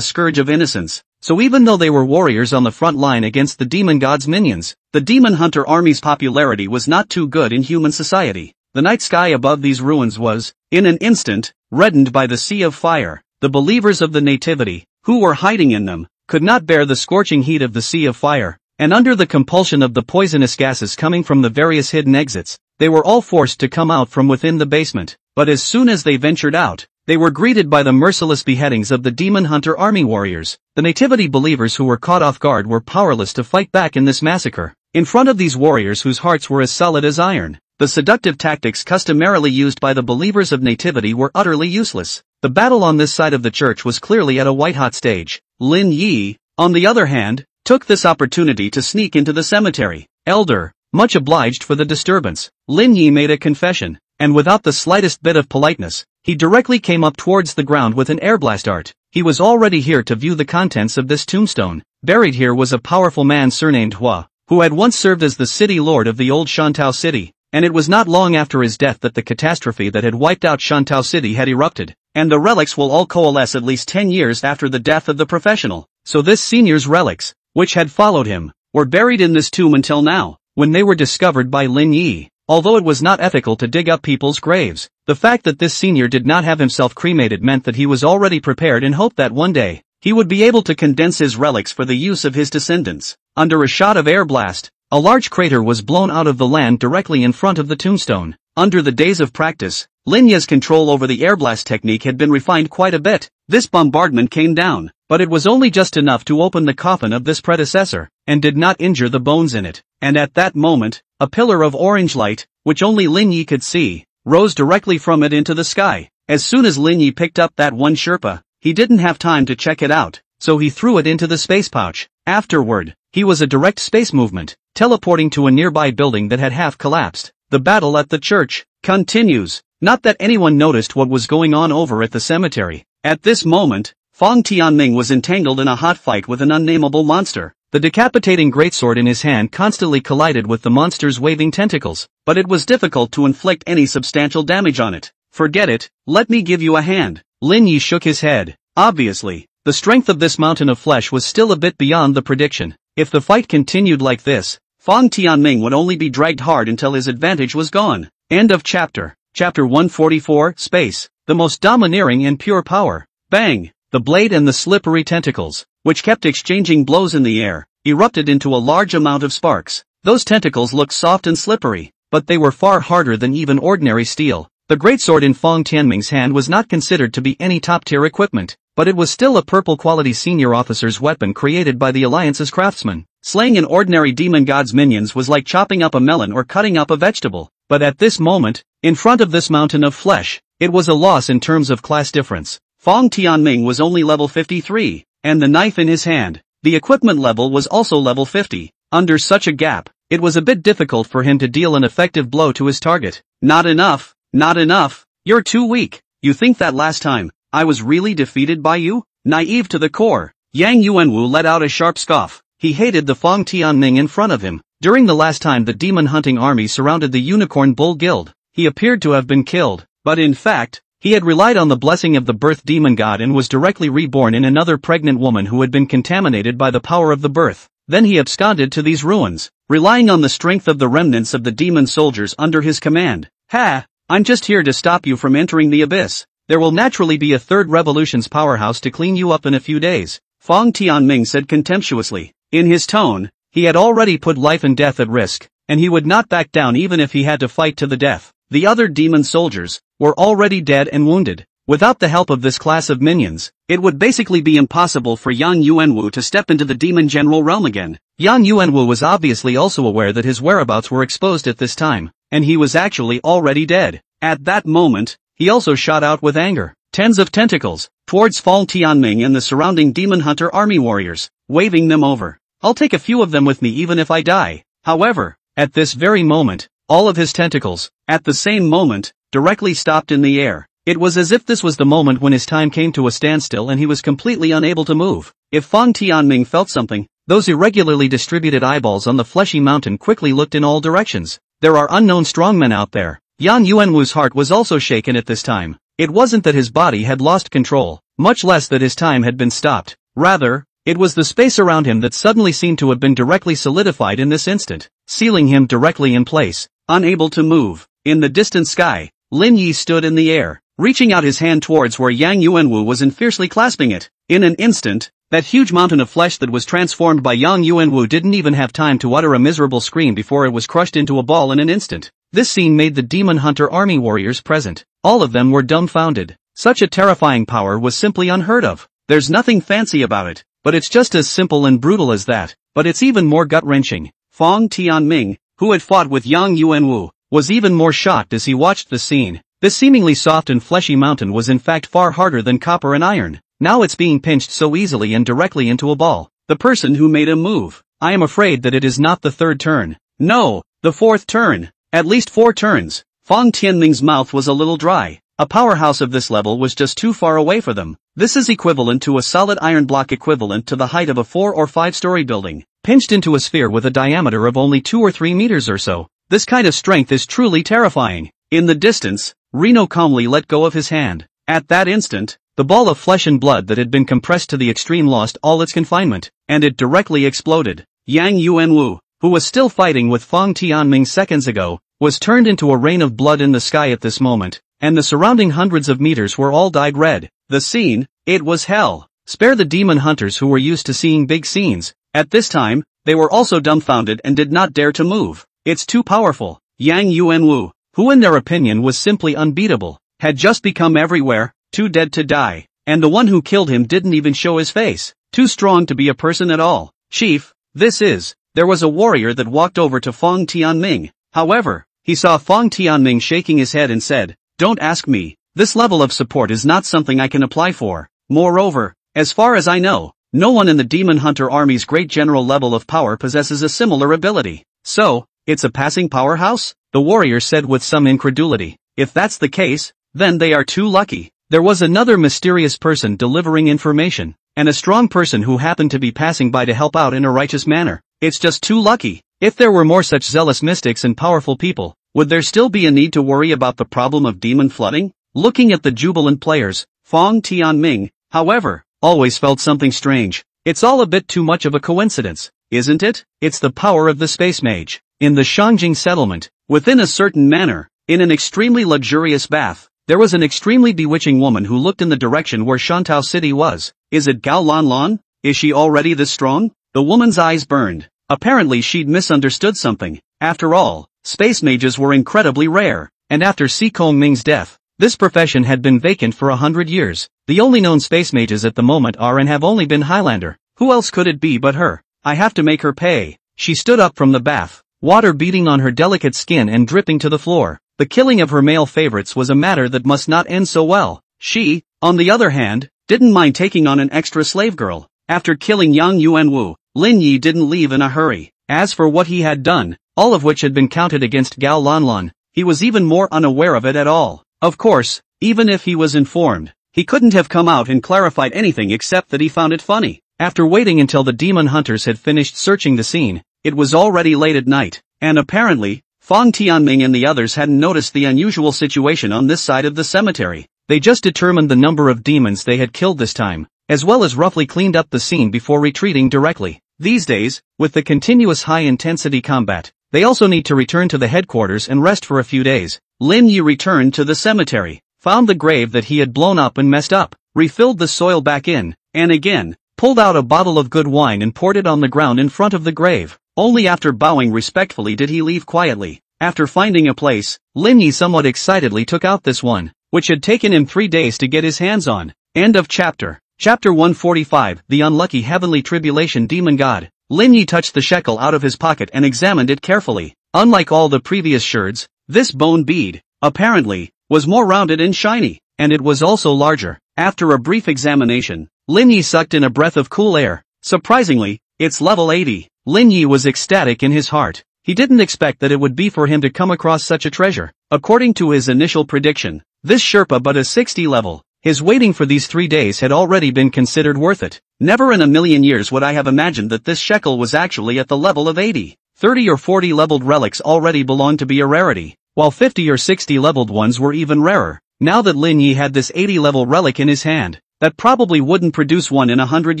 scourge of innocence. So even though they were warriors on the front line against the demon god's minions, the demon hunter army's popularity was not too good in human society. The night sky above these ruins was, in an instant, reddened by the sea of fire. The believers of the nativity, who were hiding in them, could not bear the scorching heat of the sea of fire, and under the compulsion of the poisonous gases coming from the various hidden exits, they were all forced to come out from within the basement. But as soon as they ventured out, they were greeted by the merciless beheadings of the demon hunter army warriors. The nativity believers who were caught off guard were powerless to fight back in this massacre. In front of these warriors whose hearts were as solid as iron, the seductive tactics customarily used by the believers of nativity were utterly useless. The battle on this side of the church was clearly at a white-hot stage. Lin Yi, on the other hand, took this opportunity to sneak into the cemetery. Elder, much obliged for the disturbance. Lin Yi made a confession, and without the slightest bit of politeness, he directly came up towards the ground with an airblast art. He was already here to view the contents of this tombstone. Buried here was a powerful man surnamed Hua, who had once served as the city lord of the old Shantao city, and it was not long after his death that the catastrophe that had wiped out Shantao city had erupted, and the relics will all coalesce at least 10 years after the death of the professional. So this senior's relics, which had followed him, were buried in this tomb until now, when they were discovered by Lin Yi. Although it was not ethical to dig up people's graves, the fact that this senior did not have himself cremated meant that he was already prepared in hope that one day, he would be able to condense his relics for the use of his descendants. Under a shot of air blast, a large crater was blown out of the land directly in front of the tombstone. Under the days of practice, Lin Yi's control over the airblast technique had been refined quite a bit. This bombardment came down, but it was only just enough to open the coffin of this predecessor, and did not injure the bones in it. And at that moment, a pillar of orange light, which only Lin Yi could see, rose directly from it into the sky. As soon as Lin Yi picked up that one Sherpa, he didn't have time to check it out, so he threw it into the space pouch. Afterward, he was a direct space movement, teleporting to a nearby building that had half collapsed. The battle at the church continues. Not that anyone noticed what was going on over at the cemetery. At this moment, Fang Tianming was entangled in a hot fight with an unnameable monster. The decapitating greatsword in his hand constantly collided with the monster's waving tentacles, but it was difficult to inflict any substantial damage on it. Forget it, let me give you a hand. Lin Yi shook his head. Obviously, the strength of this mountain of flesh was still a bit beyond the prediction. If the fight continued like this, Fang Tianming would only be dragged hard until his advantage was gone. End of chapter. Chapter 144, Space, the most domineering and pure power. Bang! The blade and the slippery tentacles, which kept exchanging blows in the air, erupted into a large amount of sparks. Those tentacles looked soft and slippery, but they were far harder than even ordinary steel. The greatsword in Fang Tianming's hand was not considered to be any top-tier equipment, but it was still a purple-quality senior officer's weapon created by the Alliance's craftsmen. Slaying an ordinary demon god's minions was like chopping up a melon or cutting up a vegetable, but at this moment, in front of this mountain of flesh, it was a loss in terms of class difference. Fang Tianming was only level 53, and the knife in his hand, the equipment level was also level 50. Under such a gap, it was a bit difficult for him to deal an effective blow to his target. Not enough, not enough, you're too weak. You think that last time, I was really defeated by you? Naive to the core. Yang Yuanwu let out a sharp scoff. He hated the Fang Tianming in front of him. During the last time the demon hunting army surrounded the Unicorn Bull Guild, he appeared to have been killed, but in fact, he had relied on the blessing of the birth demon god and was directly reborn in another pregnant woman who had been contaminated by the power of the birth. Then he absconded to these ruins, relying on the strength of the remnants of the demon soldiers under his command. Ha! I'm just here to stop you from entering the abyss. There will naturally be a third revolution's powerhouse to clean you up in a few days, Fang Tianming said contemptuously. In his tone, he had already put life and death at risk, and he would not back down even if he had to fight to the death. The other demon soldiers were already dead and wounded. Without the help of this class of minions, it would basically be impossible for Yang Yuanwu to step into the demon general realm again. Yang Yuanwu was obviously also aware that his whereabouts were exposed at this time, and he was actually already dead. At that moment, he also shot out with anger. Tens of tentacles, towards Fang Tianming and the surrounding demon hunter army warriors, waving them over. I'll take a few of them with me even if I die. However, at this very moment, all of his tentacles, at the same moment, directly stopped in the air. It was as if this was the moment when his time came to a standstill and he was completely unable to move. If Fang Tianming felt something, those irregularly distributed eyeballs on the fleshy mountain quickly looked in all directions. There are unknown strongmen out there. Yang Yuanwu's heart was also shaken at this time. It wasn't that his body had lost control, much less that his time had been stopped. Rather, it was the space around him that suddenly seemed to have been directly solidified in this instant, sealing him directly in place, unable to move. In the distant sky, Lin Yi stood in the air, reaching out his hand towards where Yang Yuanwu was and fiercely clasping it. In an instant, that huge mountain of flesh that was transformed by Yang Yuanwu didn't even have time to utter a miserable scream before it was crushed into a ball in an instant. This scene made the demon hunter army warriors present. All of them were dumbfounded. Such a terrifying power was simply unheard of. There's nothing fancy about it, but it's just as simple and brutal as that. But it's even more gut-wrenching. Fang Tianming, who had fought with Yang Yuanwu, was even more shocked as he watched the scene. This seemingly soft and fleshy mountain was in fact far harder than copper and iron. Now it's being pinched so easily and directly into a ball. The person who made him move. I am afraid that it is not the third turn. No, the fourth turn. At least 4 turns. Fang Tianming's mouth was a little dry. A powerhouse of this level was just too far away for them. This is equivalent to a solid iron block equivalent to the height of a 4 or 5-story building, pinched into a sphere with a diameter of only 2 or 3 meters or so. This kind of strength is truly terrifying. In the distance, Reno calmly let go of his hand. At that instant, the ball of flesh and blood that had been compressed to the extreme lost all its confinement, and it directly exploded. Yang Yuanwu, who was still fighting with Fang Tianming seconds ago, was turned into a rain of blood in the sky at this moment, and the surrounding hundreds of meters were all dyed red. The scene, it was hell. Spare the demon hunters who were used to seeing big scenes. At this time, they were also dumbfounded and did not dare to move. It's too powerful. Yang Yuanwu, who in their opinion was simply unbeatable, had just become everywhere, too dead to die, and the one who killed him didn't even show his face. Too strong to be a person at all. Chief, this is. There was a warrior that walked over to Fang Tianming. However, he saw Fang Tianming shaking his head and said, "Don't ask me. This level of support is not something I can apply for. Moreover, as far as I know, no one in the Demon Hunter Army's great general level of power possesses a similar ability. So, it's a passing powerhouse?" the warrior said with some incredulity. "If that's the case, then they are too lucky." There was another mysterious person delivering information, and a strong person who happened to be passing by to help out in a righteous manner. It's just too lucky. If there were more such zealous mystics and powerful people, would there still be a need to worry about the problem of demon flooding? Looking at the jubilant players, Fong Tianming, however, always felt something strange. It's all a bit too much of a coincidence, isn't it? It's the power of the space mage. In the Shangjing settlement, within a certain manor, in an extremely luxurious bath, there was an extremely bewitching woman who looked in the direction where Shantou City was. Is it Gao Lanlan? Is she already this strong? The woman's eyes burned. Apparently she'd misunderstood something. After all, space mages were incredibly rare, and after Si Kongming's death, this profession had been vacant for 100 years. The only known space mages at the moment are and have only been Highlander. Who else could it be but her? I have to make her pay. She stood up from the bath, water beating on her delicate skin and dripping to the floor. The killing of her male favorites was a matter that must not end so well. She, on the other hand, didn't mind taking on an extra slave girl. After killing Yang Yuanwu, Lin Yi didn't leave in a hurry. As for what he had done, all of which had been counted against Gao Lanlan, he was even more unaware of it at all. Of course, even if he was informed, he couldn't have come out and clarified anything except that he found it funny. After waiting until the demon hunters had finished searching the scene, it was already late at night, and apparently, Fong Tianming and the others hadn't noticed the unusual situation on this side of the cemetery. They just determined the number of demons they had killed this time, as well as roughly cleaned up the scene before retreating directly. These days, with the continuous high-intensity combat, they also need to return to the headquarters and rest for a few days. Lin Yi returned to the cemetery, found the grave that he had blown up and messed up, refilled the soil back in, and again, pulled out a bottle of good wine and poured it on the ground in front of the grave. Only after bowing respectfully did he leave quietly. After finding a place, Lin Yi somewhat excitedly took out this one, which had taken him 3 days to get his hands on. End of chapter. Chapter 145, The Unlucky Heavenly Tribulation Demon God. Lin Yi touched the shekel out of his pocket and examined it carefully. Unlike all the previous sherds, this bone bead, apparently, was more rounded and shiny, and it was also larger. After a brief examination, Lin Yi sucked in a breath of cool air. Surprisingly, it's level 80. Lin Yi was ecstatic in his heart. He didn't expect that it would be for him to come across such a treasure. According to his initial prediction, this Sherpa but a 60 level. His waiting for these 3 days had already been considered worth it. Never in a million years would I have imagined that this shekel was actually at the level of 80. 30 or 40 leveled relics already belonged to be a rarity, while 50 or 60 leveled ones were even rarer. Now that Lin Yi had this 80 level relic in his hand, that probably wouldn't produce one in 100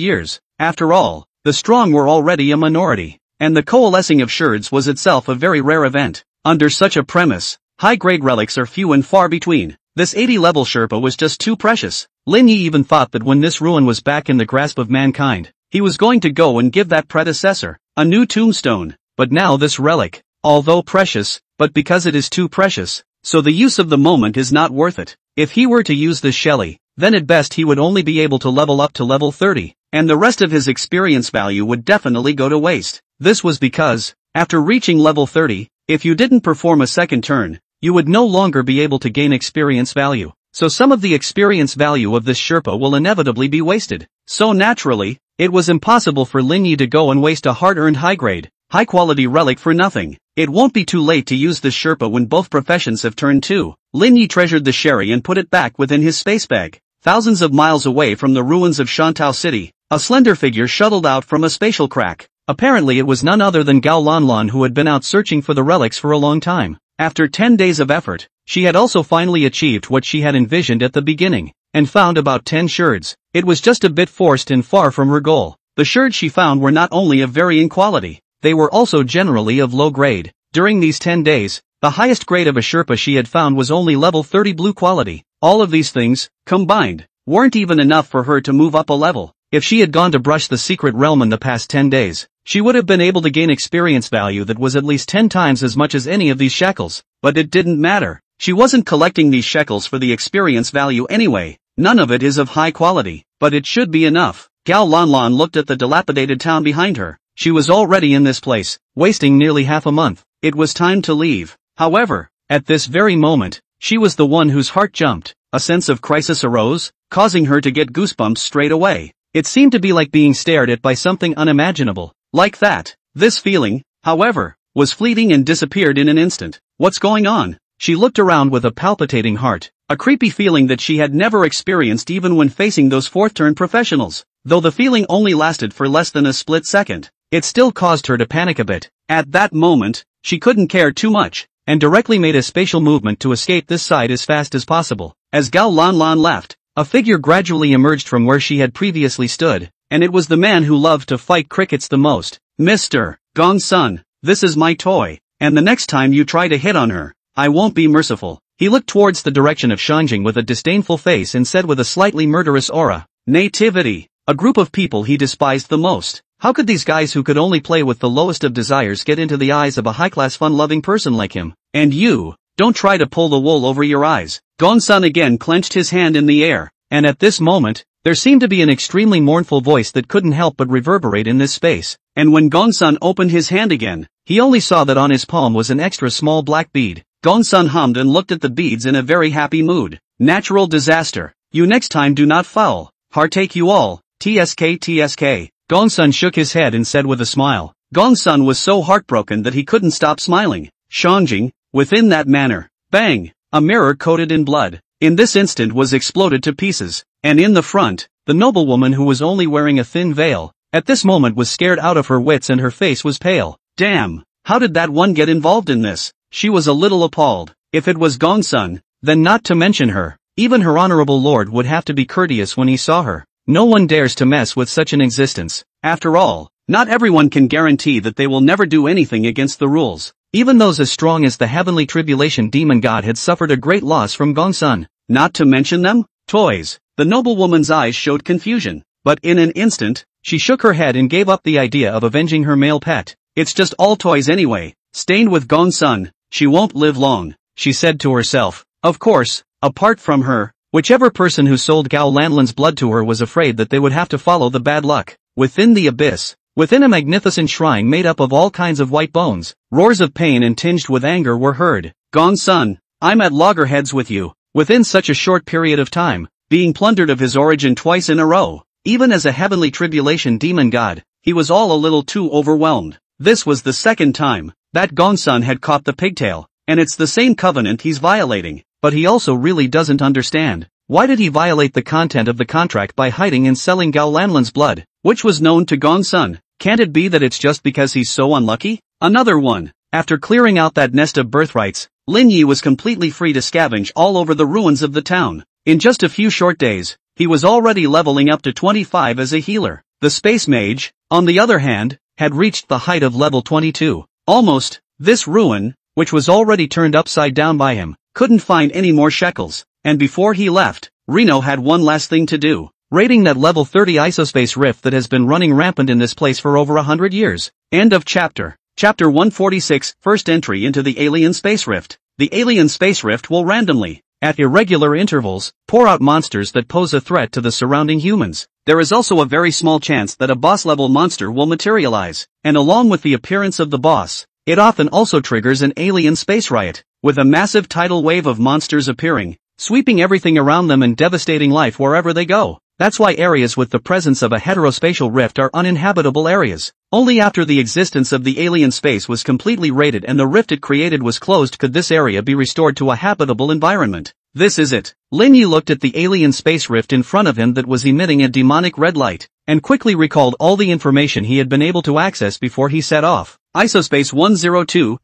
years. After all, the strong were already a minority, and the coalescing of sherds was itself a very rare event. Under such a premise, high-grade relics are few and far between. This 80-level Sherpa was just too precious. Lin Yi even thought that when this ruin was back in the grasp of mankind, he was going to go and give that predecessor a new tombstone. But now this relic, although precious, but because it is too precious, so the use of the moment is not worth it. If he were to use this Shelly, then at best he would only be able to level up to level 30, and the rest of his experience value would definitely go to waste. This was because, after reaching level 30, if you didn't perform a second turn, you would no longer be able to gain experience value. So some of the experience value of this Sherpa will inevitably be wasted. So naturally, it was impossible for Lin Yi to go and waste a hard-earned high-grade, high-quality relic for nothing. It won't be too late to use this Sherpa when both professions have turned 2. Lin Yi treasured the sherry and put it back within his space bag. Thousands of miles away from the ruins of Shantou City, a slender figure shuttled out from a spatial crack. Apparently it was none other than Gao Lanlan, who had been out searching for the relics for a long time. After 10 days of effort, she had also finally achieved what she had envisioned at the beginning, and found about 10 sherds. It was just a bit forced and far from her goal. The sherds she found were not only of varying quality, they were also generally of low grade. During these 10 days, the highest grade of a Sherpa she had found was only level 30 blue quality. All of these things, combined, weren't even enough for her to move up a level. If she had gone to brush the secret realm in the past 10 days, she would have been able to gain experience value that was at least 10 times as much as any of these shekels. But it didn't matter. She wasn't collecting these shekels for the experience value anyway. None of it is of high quality, but it should be enough. Gao Lanlan looked at the dilapidated town behind her. She was already in this place, wasting nearly half a month. It was time to leave. However, at this very moment, she was the one whose heart jumped. A sense of crisis arose, causing her to get goosebumps straight away. It seemed to be like being stared at by something unimaginable. Like that. This feeling, however, was fleeting and disappeared in an instant. What's going on? She looked around with a palpitating heart, a creepy feeling that she had never experienced even when facing those fourth-turn professionals. Though the feeling only lasted for less than a split second, it still caused her to panic a bit. At that moment, she couldn't care too much, and directly made a spatial movement to escape this side as fast as possible. As Gao Lanlan left, a figure gradually emerged from where she had previously stood, and it was the man who loved to fight crickets the most. Mr. Gongsun, this is my toy, and the next time you try to hit on her, I won't be merciful. He looked towards the direction of Shanjing with a disdainful face and said with a slightly murderous aura, Nativity, a group of people he despised the most. How could these guys who could only play with the lowest of desires get into the eyes of a high-class fun-loving person like him? And you, don't try to pull the wool over your eyes. Gongsun again clenched his hand in the air, and at this moment, there seemed to be an extremely mournful voice that couldn't help but reverberate in this space. And when Gongsun opened his hand again, he only saw that on his palm was an extra small black bead. Gongsun hummed and looked at the beads in a very happy mood. Natural disaster. You next time do not foul. Partake you all. TSK TSK. Gongsun shook his head and said with a smile. Gongsun was so heartbroken that he couldn't stop smiling. Shanjing, within that manner, bang, a mirror coated in blood, in this instant was exploded to pieces, and in the front, the noblewoman who was only wearing a thin veil, at this moment was scared out of her wits and her face was pale. Damn, how did that one get involved in this? She was a little appalled. If it was Gongsun, then not to mention her, even her honorable lord would have to be courteous when he saw her. No one dares to mess with such an existence. After all, not everyone can guarantee that they will never do anything against the rules. Even those as strong as the heavenly tribulation demon god had suffered a great loss from Gongsun. Not to mention them? Toys. The noblewoman's eyes showed confusion, but in an instant, she shook her head and gave up the idea of avenging her male pet. It's just all toys anyway, stained with Gongsun, she won't live long, she said to herself. Of course, apart from her, whichever person who sold Gao Lanlan's blood to her was afraid that they would have to follow the bad luck. Within the abyss, within a magnificent shrine made up of all kinds of white bones, roars of pain and tinged with anger were heard. Gongsun, I'm at loggerheads with you. Within such a short period of time, being plundered of his origin twice in a row, even as a heavenly tribulation demon god, he was all a little too overwhelmed. This was the second time that Gongsun had caught the pigtail, and it's the same covenant he's violating, but he also really doesn't understand. Why did he violate the content of the contract by hiding and selling Gao Lanlan's blood, which was known to Gongsun? Can't it be that it's just because he's so unlucky? Another one. After clearing out that nest of birthrights, Lin Yi was completely free to scavenge all over the ruins of the town. In just a few short days, he was already leveling up to 25 as a healer. The space mage, on the other hand, had reached the height of level 22. Almost, this ruin, which was already turned upside down by him, couldn't find any more shekels, and before he left, Reno had one last thing to do, raiding that level 30 isospace rift that has been running rampant in this place for over 100 years. End of chapter. Chapter 146, First Entry into the Alien Space Rift. The Alien Space Rift will randomly, at irregular intervals, pour out monsters that pose a threat to the surrounding humans. There is also a very small chance that a boss-level monster will materialize, and along with the appearance of the boss, it often also triggers an alien space riot, with a massive tidal wave of monsters appearing, sweeping everything around them and devastating life wherever they go. That's why areas with the presence of a heterospatial rift are uninhabitable areas. Only after the existence of the alien space was completely raided and the rift it created was closed could this area be restored to a habitable environment. This is it. Lin Yi looked at the alien space rift in front of him that was emitting a demonic red light, and quickly recalled all the information he had been able to access before he set off. Isospace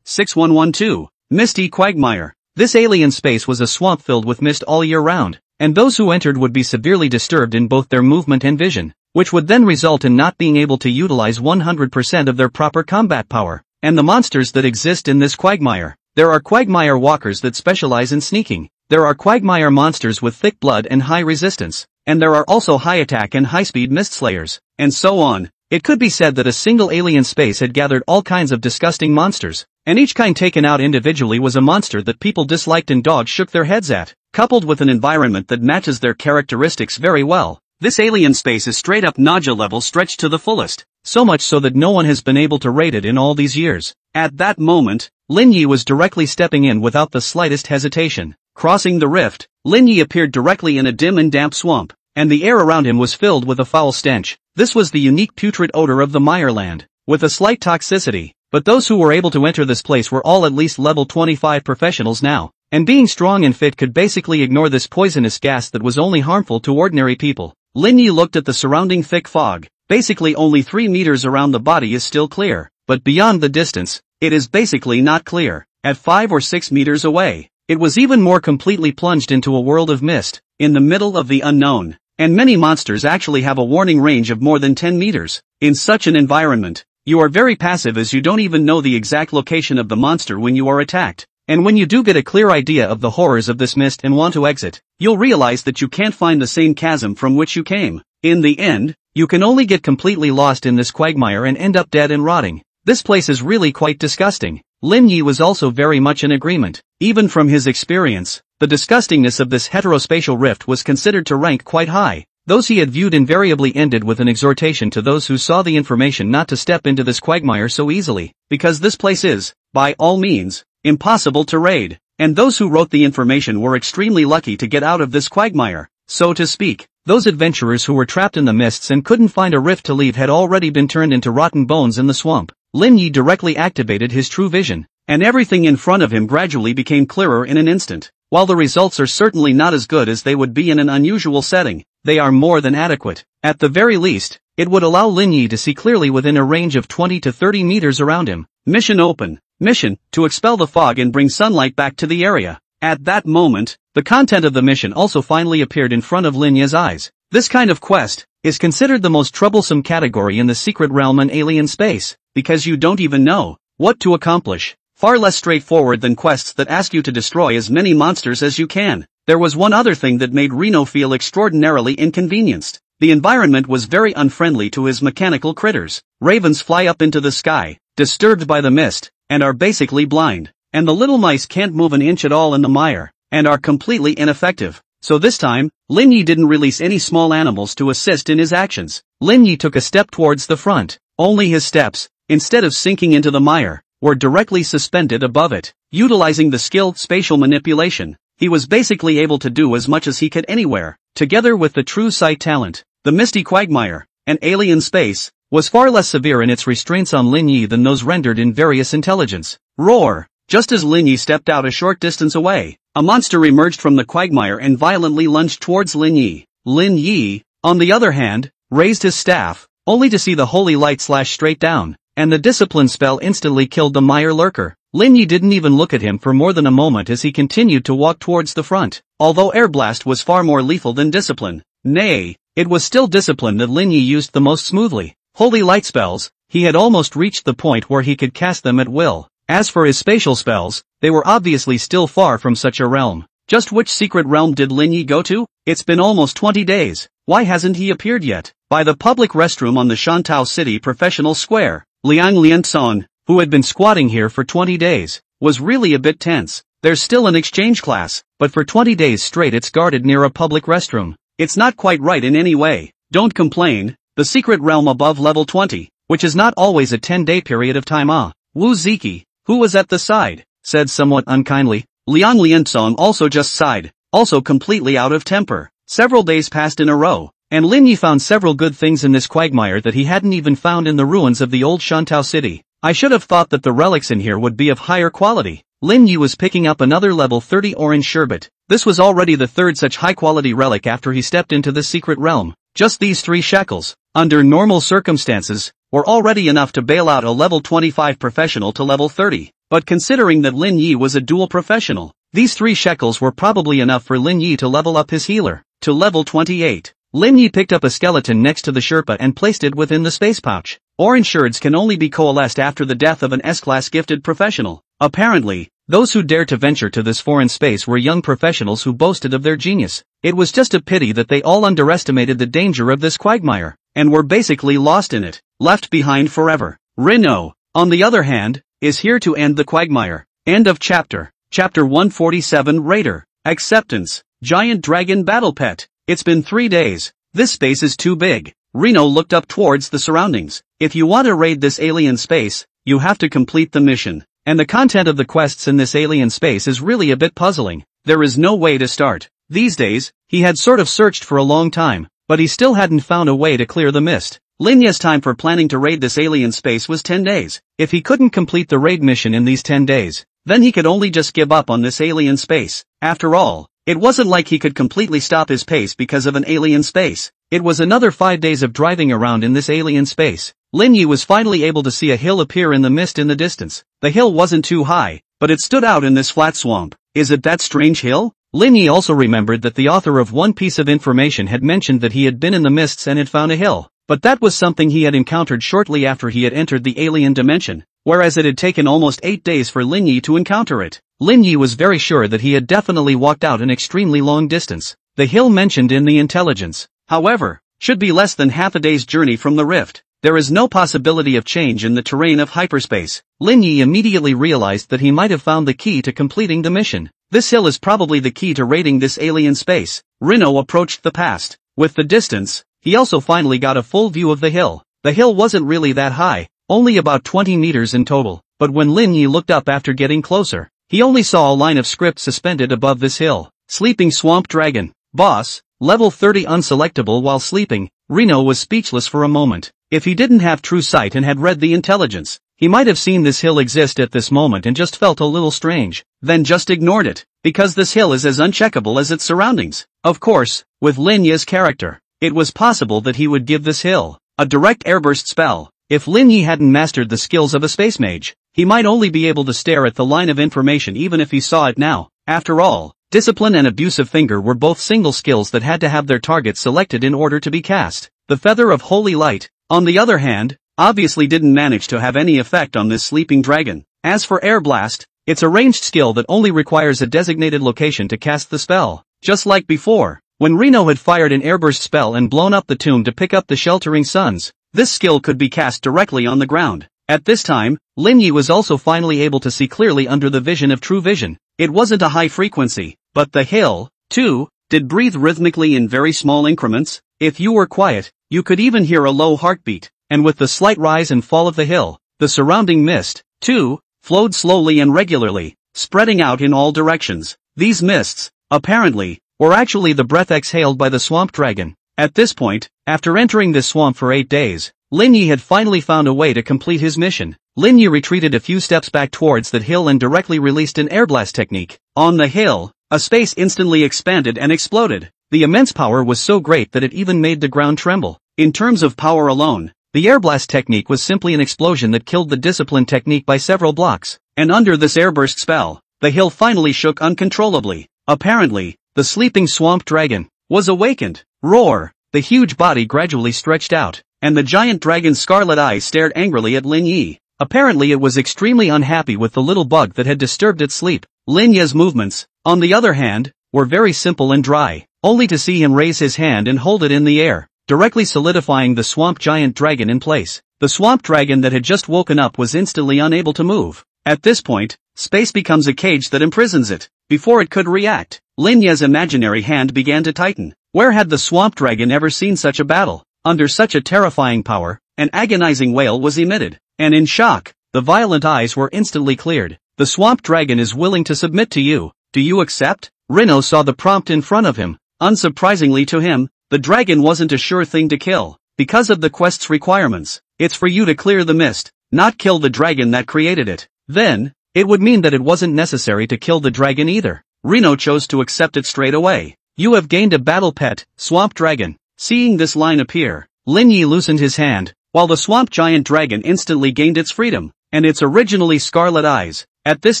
102-6112, Misty Quagmire. This alien space was a swamp filled with mist all year round, and those who entered would be severely disturbed in both their movement and vision, which would then result in not being able to utilize 100% of their proper combat power. And the monsters that exist in this quagmire. There are quagmire walkers that specialize in sneaking. There are quagmire monsters with thick blood and high resistance, and there are also high attack and high-speed mist slayers, and so on. It could be said that a single alien space had gathered all kinds of disgusting monsters, and each kind taken out individually was a monster that people disliked and dogs shook their heads at. Coupled with an environment that matches their characteristics very well, this alien space is straight up Naja level stretched to the fullest, so much so that no one has been able to raid it in all these years. At that moment, Lin Yi was directly stepping in without the slightest hesitation. Crossing the rift, Lin Yi appeared directly in a dim and damp swamp, and the air around him was filled with a foul stench. This was the unique putrid odor of the Mireland, with a slight toxicity, but those who were able to enter this place were all at least level 25 professionals now, and being strong and fit could basically ignore this poisonous gas that was only harmful to ordinary people. Lin Yi looked at the surrounding thick fog. Basically only 3 meters around the body is still clear, but beyond the distance, it is basically not clear. At 5 or 6 meters away, It was even more completely plunged into a world of mist, in the middle of the unknown. And many monsters actually have a warning range of more than 10 meters. In such an environment, you are very passive as you don't even know the exact location of the monster when you are attacked. And when you do get a clear idea of the horrors of this mist and want to exit, you'll realize that you can't find the same chasm from which you came. In the end, you can only get completely lost in this quagmire and end up dead and rotting. This place is really quite disgusting. Lin Yi was also very much in agreement. Even from his experience, the disgustingness of this heterospatial rift was considered to rank quite high. Those he had viewed invariably ended with an exhortation to those who saw the information not to step into this quagmire so easily, because this place is, by all means, impossible to raid, and those who wrote the information were extremely lucky to get out of this quagmire, so to speak. Those adventurers who were trapped in the mists and couldn't find a rift to leave had already been turned into rotten bones in the swamp. Lin Yi directly activated his true vision, and everything in front of him gradually became clearer in an instant. While the results are certainly not as good as they would be in an unusual setting, they are more than adequate. At the very least, it would allow Lin Yi to see clearly within a range of 20 to 30 meters around him. Mission open. Mission, to expel the fog and bring sunlight back to the area. At that moment, the content of the mission also finally appeared in front of Lin Yi's eyes. This kind of quest is considered the most troublesome category in the secret realm and alien space, because you don't even know what to accomplish. Far less straightforward than quests that ask you to destroy as many monsters as you can. There was one other thing that made Reno feel extraordinarily inconvenienced. The environment was very unfriendly to his mechanical critters. Ravens fly up into the sky, disturbed by the mist, and are basically blind. And the little mice can't move an inch at all in the mire, and are completely ineffective. So this time, Lin Yi didn't release any small animals to assist in his actions. Lin Yi took a step towards the front. Only his steps, instead of sinking into the mire, were directly suspended above it. Utilizing the skilled spatial manipulation, he was basically able to do as much as he could anywhere. Together with the true sight talent, the misty quagmire, and alien space, was far less severe in its restraints on Lin Yi than those rendered in various intelligence. Roar! Just as Lin Yi stepped out a short distance away, a monster emerged from the quagmire and violently lunged towards Lin Yi. Lin Yi, on the other hand, raised his staff, only to see the holy light slash straight down, and the discipline spell instantly killed the mire lurker. Lin Yi didn't even look at him for more than a moment as he continued to walk towards the front. Although air blast was far more lethal than discipline, nay, it was still discipline that Lin Yi used the most smoothly. Holy light spells, he had almost reached the point where he could cast them at will. As for his spatial spells, they were obviously still far from such a realm. Just which secret realm did Lin Yi go to? It's been almost 20 days. Why hasn't he appeared yet? By the public restroom on the Shantou City Professional Square, Liang Lianzong, who had been squatting here for 20 days, was really a bit tense. There's still an exchange class, but for 20 days straight it's guarded near a public restroom. It's not quite right in any way. Don't complain. The secret realm above level 20, which is not always a 10-day period of time. Wu Ziki, who was at the side, said somewhat unkindly. Liang Lianzong also just sighed, also completely out of temper. Several days passed in a row, and Lin Yi found several good things in this quagmire that he hadn't even found in the ruins of the old Shantou city. I should have thought that the relics in here would be of higher quality. Lin Yi was picking up another level 30 orange sherbet. This was already the third such high-quality relic after he stepped into this secret realm. Just these 3 shekels, under normal circumstances, were already enough to bail out a level 25 professional to level 30. But considering that Lin Yi was a dual professional, these 3 shekels were probably enough for Lin Yi to level up his healer to level 28. Lin Yi picked up a skeleton next to the Sherpa and placed it within the space pouch. Orange sherds can only be coalesced after the death of an S-class gifted professional. Apparently, those who dared to venture to this foreign space were young professionals who boasted of their genius. It was just a pity that they all underestimated the danger of this quagmire, and were basically lost in it, left behind forever. Reno, on the other hand, is here to end the quagmire. End of chapter. Chapter 147 Raider. Acceptance. Giant Dragon Battle Pet. It's been 3 days. This space is too big. Reno looked up towards the surroundings. If you want to raid this alien space, you have to complete the mission. And the content of the quests in this alien space is really a bit puzzling. There is no way to start. These days, he had sort of searched for a long time, but he still hadn't found a way to clear the mist. Lin Yi's time for planning to raid this alien space was 10 days. If he couldn't complete the raid mission in these 10 days, then he could only just give up on this alien space. After all, it wasn't like he could completely stop his pace because of an alien space. It was another 5 days of driving around in this alien space. Lin Yi was finally able to see a hill appear in the mist in the distance. The hill wasn't too high, but it stood out in this flat swamp. Is it that strange hill? Lin Yi also remembered that the author of one piece of information had mentioned that he had been in the mists and had found a hill, but that was something he had encountered shortly after he had entered the alien dimension, whereas it had taken almost 8 days for Lin Yi to encounter it. Lin Yi was very sure that he had definitely walked out an extremely long distance. The hill mentioned in the intelligence, however, should be less than half a day's journey from the rift. There is no possibility of change in the terrain of hyperspace. Lin Yi immediately realized that he might have found the key to completing the mission. This hill is probably the key to raiding this alien space. Rino approached the past. With the distance, he also finally got a full view of the hill. The hill wasn't really that high, only about 20 meters in total, but when Lin Yi looked up after getting closer, he only saw a line of script suspended above this hill. Sleeping Swamp Dragon. Boss, level 30 unselectable while sleeping. Rino was speechless for a moment. If he didn't have true sight and had read the intelligence, he might have seen this hill exist at this moment and just felt a little strange, then just ignored it, because this hill is as uncheckable as its surroundings. Of course, with Lin Yi's character, it was possible that he would give this hill a direct airburst spell. If Lin Yi hadn't mastered the skills of a space mage, he might only be able to stare at the line of information even if he saw it now. After all, discipline and abusive finger were both single skills that had to have their targets selected in order to be cast. The Feather of Holy Light, on the other hand, obviously didn't manage to have any effect on this sleeping dragon. As for Air Blast, it's a ranged skill that only requires a designated location to cast the spell. Just like before, when Rino had fired an airburst spell and blown up the tomb to pick up the sheltering suns, this skill could be cast directly on the ground. At this time, Lin Yi was also finally able to see clearly under the vision of true vision. It wasn't a high frequency, but the hill, too, did breathe rhythmically in very small increments. If you were quiet, you could even hear a low heartbeat, and with the slight rise and fall of the hill, the surrounding mist, too, flowed slowly and regularly, spreading out in all directions. These mists, apparently, were actually the breath exhaled by the swamp dragon. At this point, after entering this swamp for 8 days, Lin Yi had finally found a way to complete his mission. Lin Yi retreated a few steps back towards that hill and directly released an airblast technique. On the hill, a space instantly expanded and exploded. The immense power was so great that it even made the ground tremble. In terms of power alone, the airblast technique was simply an explosion that killed the discipline technique by several blocks. And under this airburst spell, the hill finally shook uncontrollably. Apparently, the sleeping swamp dragon was awakened. Roar! The huge body gradually stretched out, and the giant dragon's scarlet eyes stared angrily at Lin Yi. Apparently it was extremely unhappy with the little bug that had disturbed its sleep. Lin Yi's movements, on the other hand, were very simple and dry, only to see him raise his hand and hold it in the air, directly solidifying the swamp giant dragon in place. The swamp dragon that had just woken up was instantly unable to move. At this point, space becomes a cage that imprisons it. Before it could react, Lin Yi's imaginary hand began to tighten. Where had the swamp dragon ever seen such a battle? Under such a terrifying power, an agonizing wail was emitted, and in shock, the violent eyes were instantly cleared. The swamp dragon is willing to submit to you. Do you accept? Rino saw the prompt in front of him. Unsurprisingly to him, the dragon wasn't a sure thing to kill, because of the quest's requirements. It's for you to clear the mist, not kill the dragon that created it. Then, it would mean that it wasn't necessary to kill the dragon either. Rino chose to accept it straight away. You have gained a battle pet, Swamp Dragon. Seeing this line appear, Lin Yi loosened his hand, while the swamp giant dragon instantly gained its freedom, and its originally scarlet eyes, at this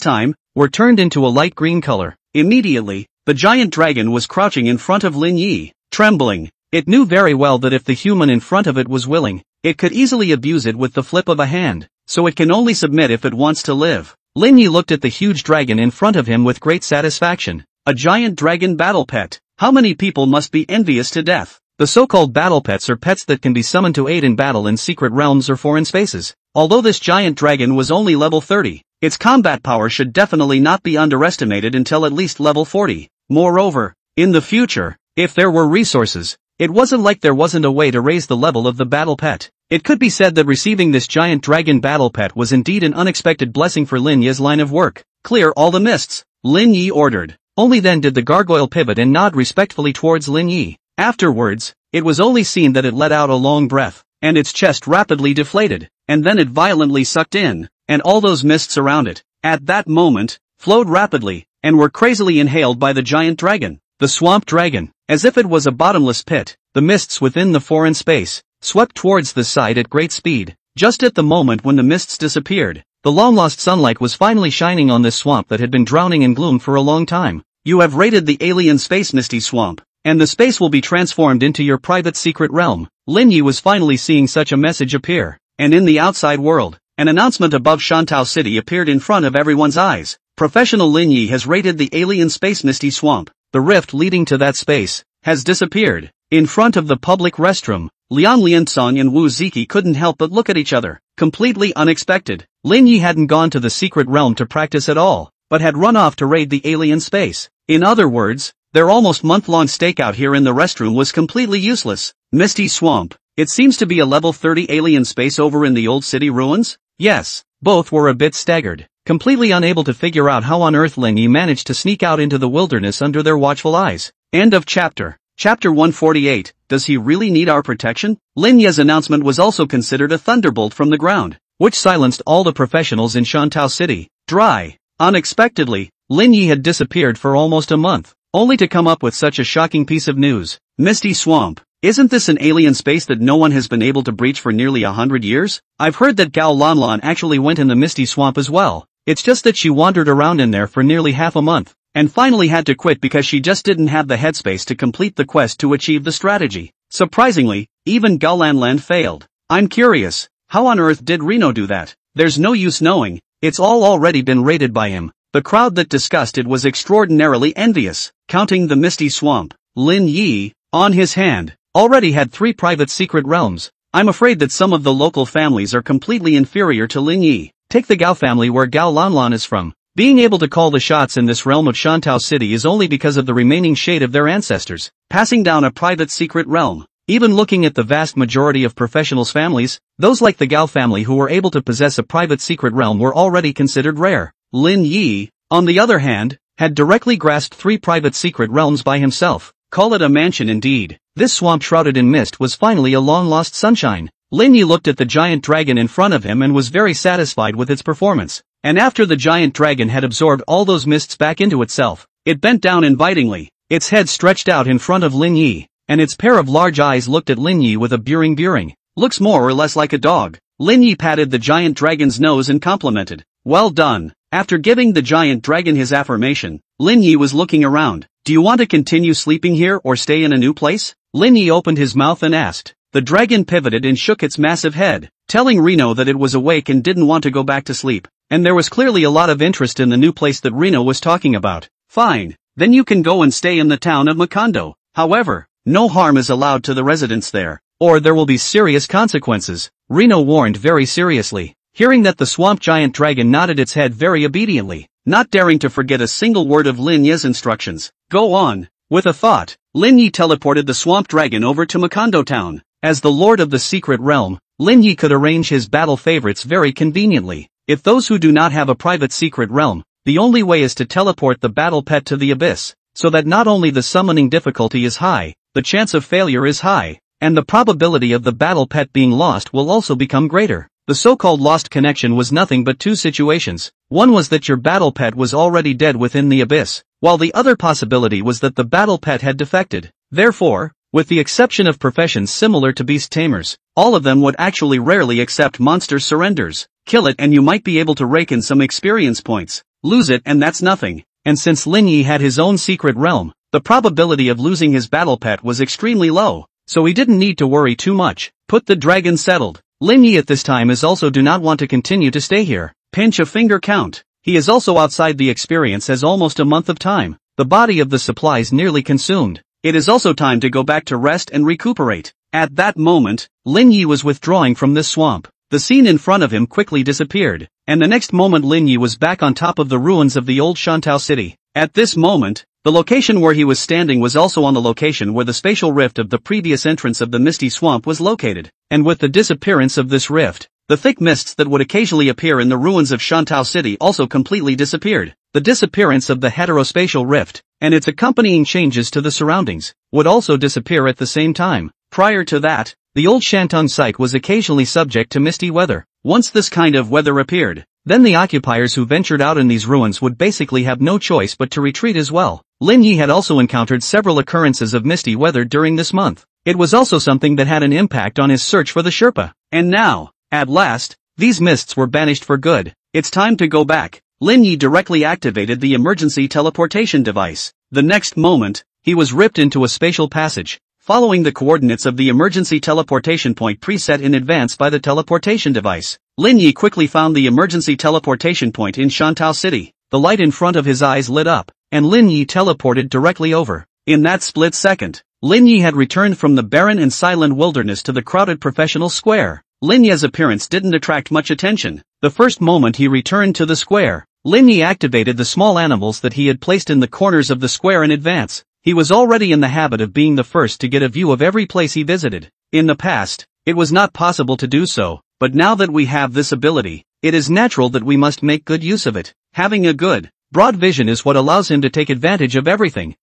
time, were turned into a light green color. Immediately, the giant dragon was crouching in front of Lin Yi, trembling. It knew very well that if the human in front of it was willing, it could easily abuse it with the flip of a hand, so it can only submit if it wants to live. Lin Yi looked at the huge dragon in front of him with great satisfaction. A giant dragon battle pet. How many people must be envious to death? The so-called battle pets are pets that can be summoned to aid in battle in secret realms or foreign spaces. Although this giant dragon was only level 30, its combat power should definitely not be underestimated until at least level 40. Moreover, in the future, if there were resources, it wasn't like there wasn't a way to raise the level of the battle pet. It could be said that receiving this giant dragon battle pet was indeed an unexpected blessing for Lin Yi's line of work. Clear all the mists, Lin Yi ordered. Only then did the gargoyle pivot and nod respectfully towards Lin Yi. Afterwards, it was only seen that it let out a long breath, and its chest rapidly deflated, and then it violently sucked in, and all those mists around it, at that moment, flowed rapidly, and were crazily inhaled by the giant dragon. The swamp dragon, as if it was a bottomless pit, the mists within the foreign space, swept towards the side at great speed. Just at the moment when the mists disappeared, The long-lost sunlight was finally shining on this swamp that had been drowning in gloom for a long time. You have raided the alien space Misty Swamp, and the space will be transformed into your private secret realm. Lin Yi was finally seeing such a message appear, and in the outside world, an announcement above Shantou City appeared in front of everyone's eyes. Professional Lin Yi has raided the alien space Misty Swamp. The rift leading to that space has disappeared. In front of the public restroom, Liang Liansong and Wu Ziki couldn't help but look at each other. Completely unexpected. Lin Yi hadn't gone to the secret realm to practice at all, but had run off to raid the alien space. In other words, their almost month-long stakeout here in the restroom was completely useless. Misty Swamp. It seems to be a level 30 alien space over in the old city ruins? Yes. Both were a bit staggered, completely unable to figure out how on earth Lin Yi managed to sneak out into the wilderness under their watchful eyes. End of chapter. Chapter 148, Does he really need our protection? Lin Yi's announcement was also considered a thunderbolt from the ground, which silenced all the professionals in Shantou City. Dry. Unexpectedly, Lin Yi had disappeared for almost a month, only to come up with such a shocking piece of news. Misty Swamp. Isn't this an alien space that no one has been able to breach for nearly 100 years? I've heard that Gao Lanlan actually went in the Misty Swamp as well. It's just that she wandered around in there for nearly half a month, and finally had to quit because she just didn't have the headspace to complete the quest to achieve the strategy. Surprisingly, even Gao Lanlan failed. I'm curious, how on earth did Reno do that? There's no use knowing, it's all already been raided by him. The crowd that discussed it was extraordinarily envious. Counting the Misty Swamp, Lin Yi, on his hand, already had 3 private secret realms. I'm afraid that some of the local families are completely inferior to Lin Yi. Take the Gao family where Gao Lanlan is from. Being able to call the shots in this realm of Shantou City is only because of the remaining shade of their ancestors, passing down a private secret realm. Even looking at the vast majority of professionals' families, those like the Gao family who were able to possess a private secret realm were already considered rare. Lin Yi, on the other hand, had directly grasped 3 private secret realms by himself. Call it a mansion indeed. This swamp shrouded in mist was finally a long-lost sunshine. Lin Yi looked at the giant dragon in front of him and was very satisfied with its performance. And after the giant dragon had absorbed all those mists back into itself, it bent down invitingly, its head stretched out in front of Lin Yi, and its pair of large eyes looked at Lin Yi with a buring. Looks more or less like a dog. Lin Yi patted the giant dragon's nose and complimented. Well done. After giving the giant dragon his affirmation, Lin Yi was looking around. Do you want to continue sleeping here or stay in a new place? Lin Yi opened his mouth and asked. The dragon pivoted and shook its massive head, telling Reno that it was awake and didn't want to go back to sleep. And there was clearly a lot of interest in the new place that Reno was talking about. Fine, then you can go and stay in the town of Macondo. However, no harm is allowed to the residents there, or there will be serious consequences, Reno warned very seriously. Hearing that, the swamp giant dragon nodded its head very obediently, not daring to forget a single word of Lin Yi's instructions. Go on. With a thought, Lin Yi teleported the swamp dragon over to Macondo town. As the lord of the secret realm, Lin Yi could arrange his battle favorites very conveniently. If those who do not have a private secret realm, the only way is to teleport the battle pet to the abyss, so that not only the summoning difficulty is high, the chance of failure is high, and the probability of the battle pet being lost will also become greater. The so-called lost connection was nothing but 2 situations. One was that your battle pet was already dead within the abyss, while the other possibility was that the battle pet had defected. Therefore, with the exception of professions similar to beast tamers, all of them would actually rarely accept monster surrenders. Kill it and you might be able to rake in some experience points. Lose it and that's nothing. And since Lin Yi had his own secret realm, the probability of losing his battle pet was extremely low, so he didn't need to worry too much. Put the dragon settled. Lin Yi at this time is also do not want to continue to stay here. Pinch a finger count. He is also outside the experience as almost a month of time. The body of the supplies nearly consumed. It is also time to go back to rest and recuperate. At that moment, Lin Yi was withdrawing from this swamp. The scene in front of him quickly disappeared, and the next moment Lin Yi was back on top of the ruins of the old Shantou City. At this moment, the location where he was standing was also on the location where the spatial rift of the previous entrance of the Misty Swamp was located, and with the disappearance of this rift, the thick mists that would occasionally appear in the ruins of Shantou City also completely disappeared. The disappearance of the heterospatial rift, and its accompanying changes to the surroundings, would also disappear at the same time. Prior to that, the old Shantung site was occasionally subject to misty weather. Once this kind of weather appeared, then the occupiers who ventured out in these ruins would basically have no choice but to retreat as well. Lin Yi had also encountered several occurrences of misty weather during this month. It was also something that had an impact on his search for the Sherpa. And now, at last, these mists were banished for good. It's time to go back. Lin Yi directly activated the emergency teleportation device. The next moment, he was ripped into a spatial passage, following the coordinates of the emergency teleportation point preset in advance by the teleportation device. Lin Yi quickly found the emergency teleportation point in Shantou City. The light in front of his eyes lit up, and Lin Yi teleported directly over. In that split second, Lin Yi had returned from the barren and silent wilderness to the crowded professional square. Lin Yi's appearance didn't attract much attention. The first moment he returned to the square, Lin Yi activated the small animals that he had placed in the corners of the square in advance. He was already in the habit of being the first to get a view of every place he visited. In the past, it was not possible to do so, but now that we have this ability, it is natural that we must make good use of it. Having a good, broad vision is what allows him to take advantage of everything.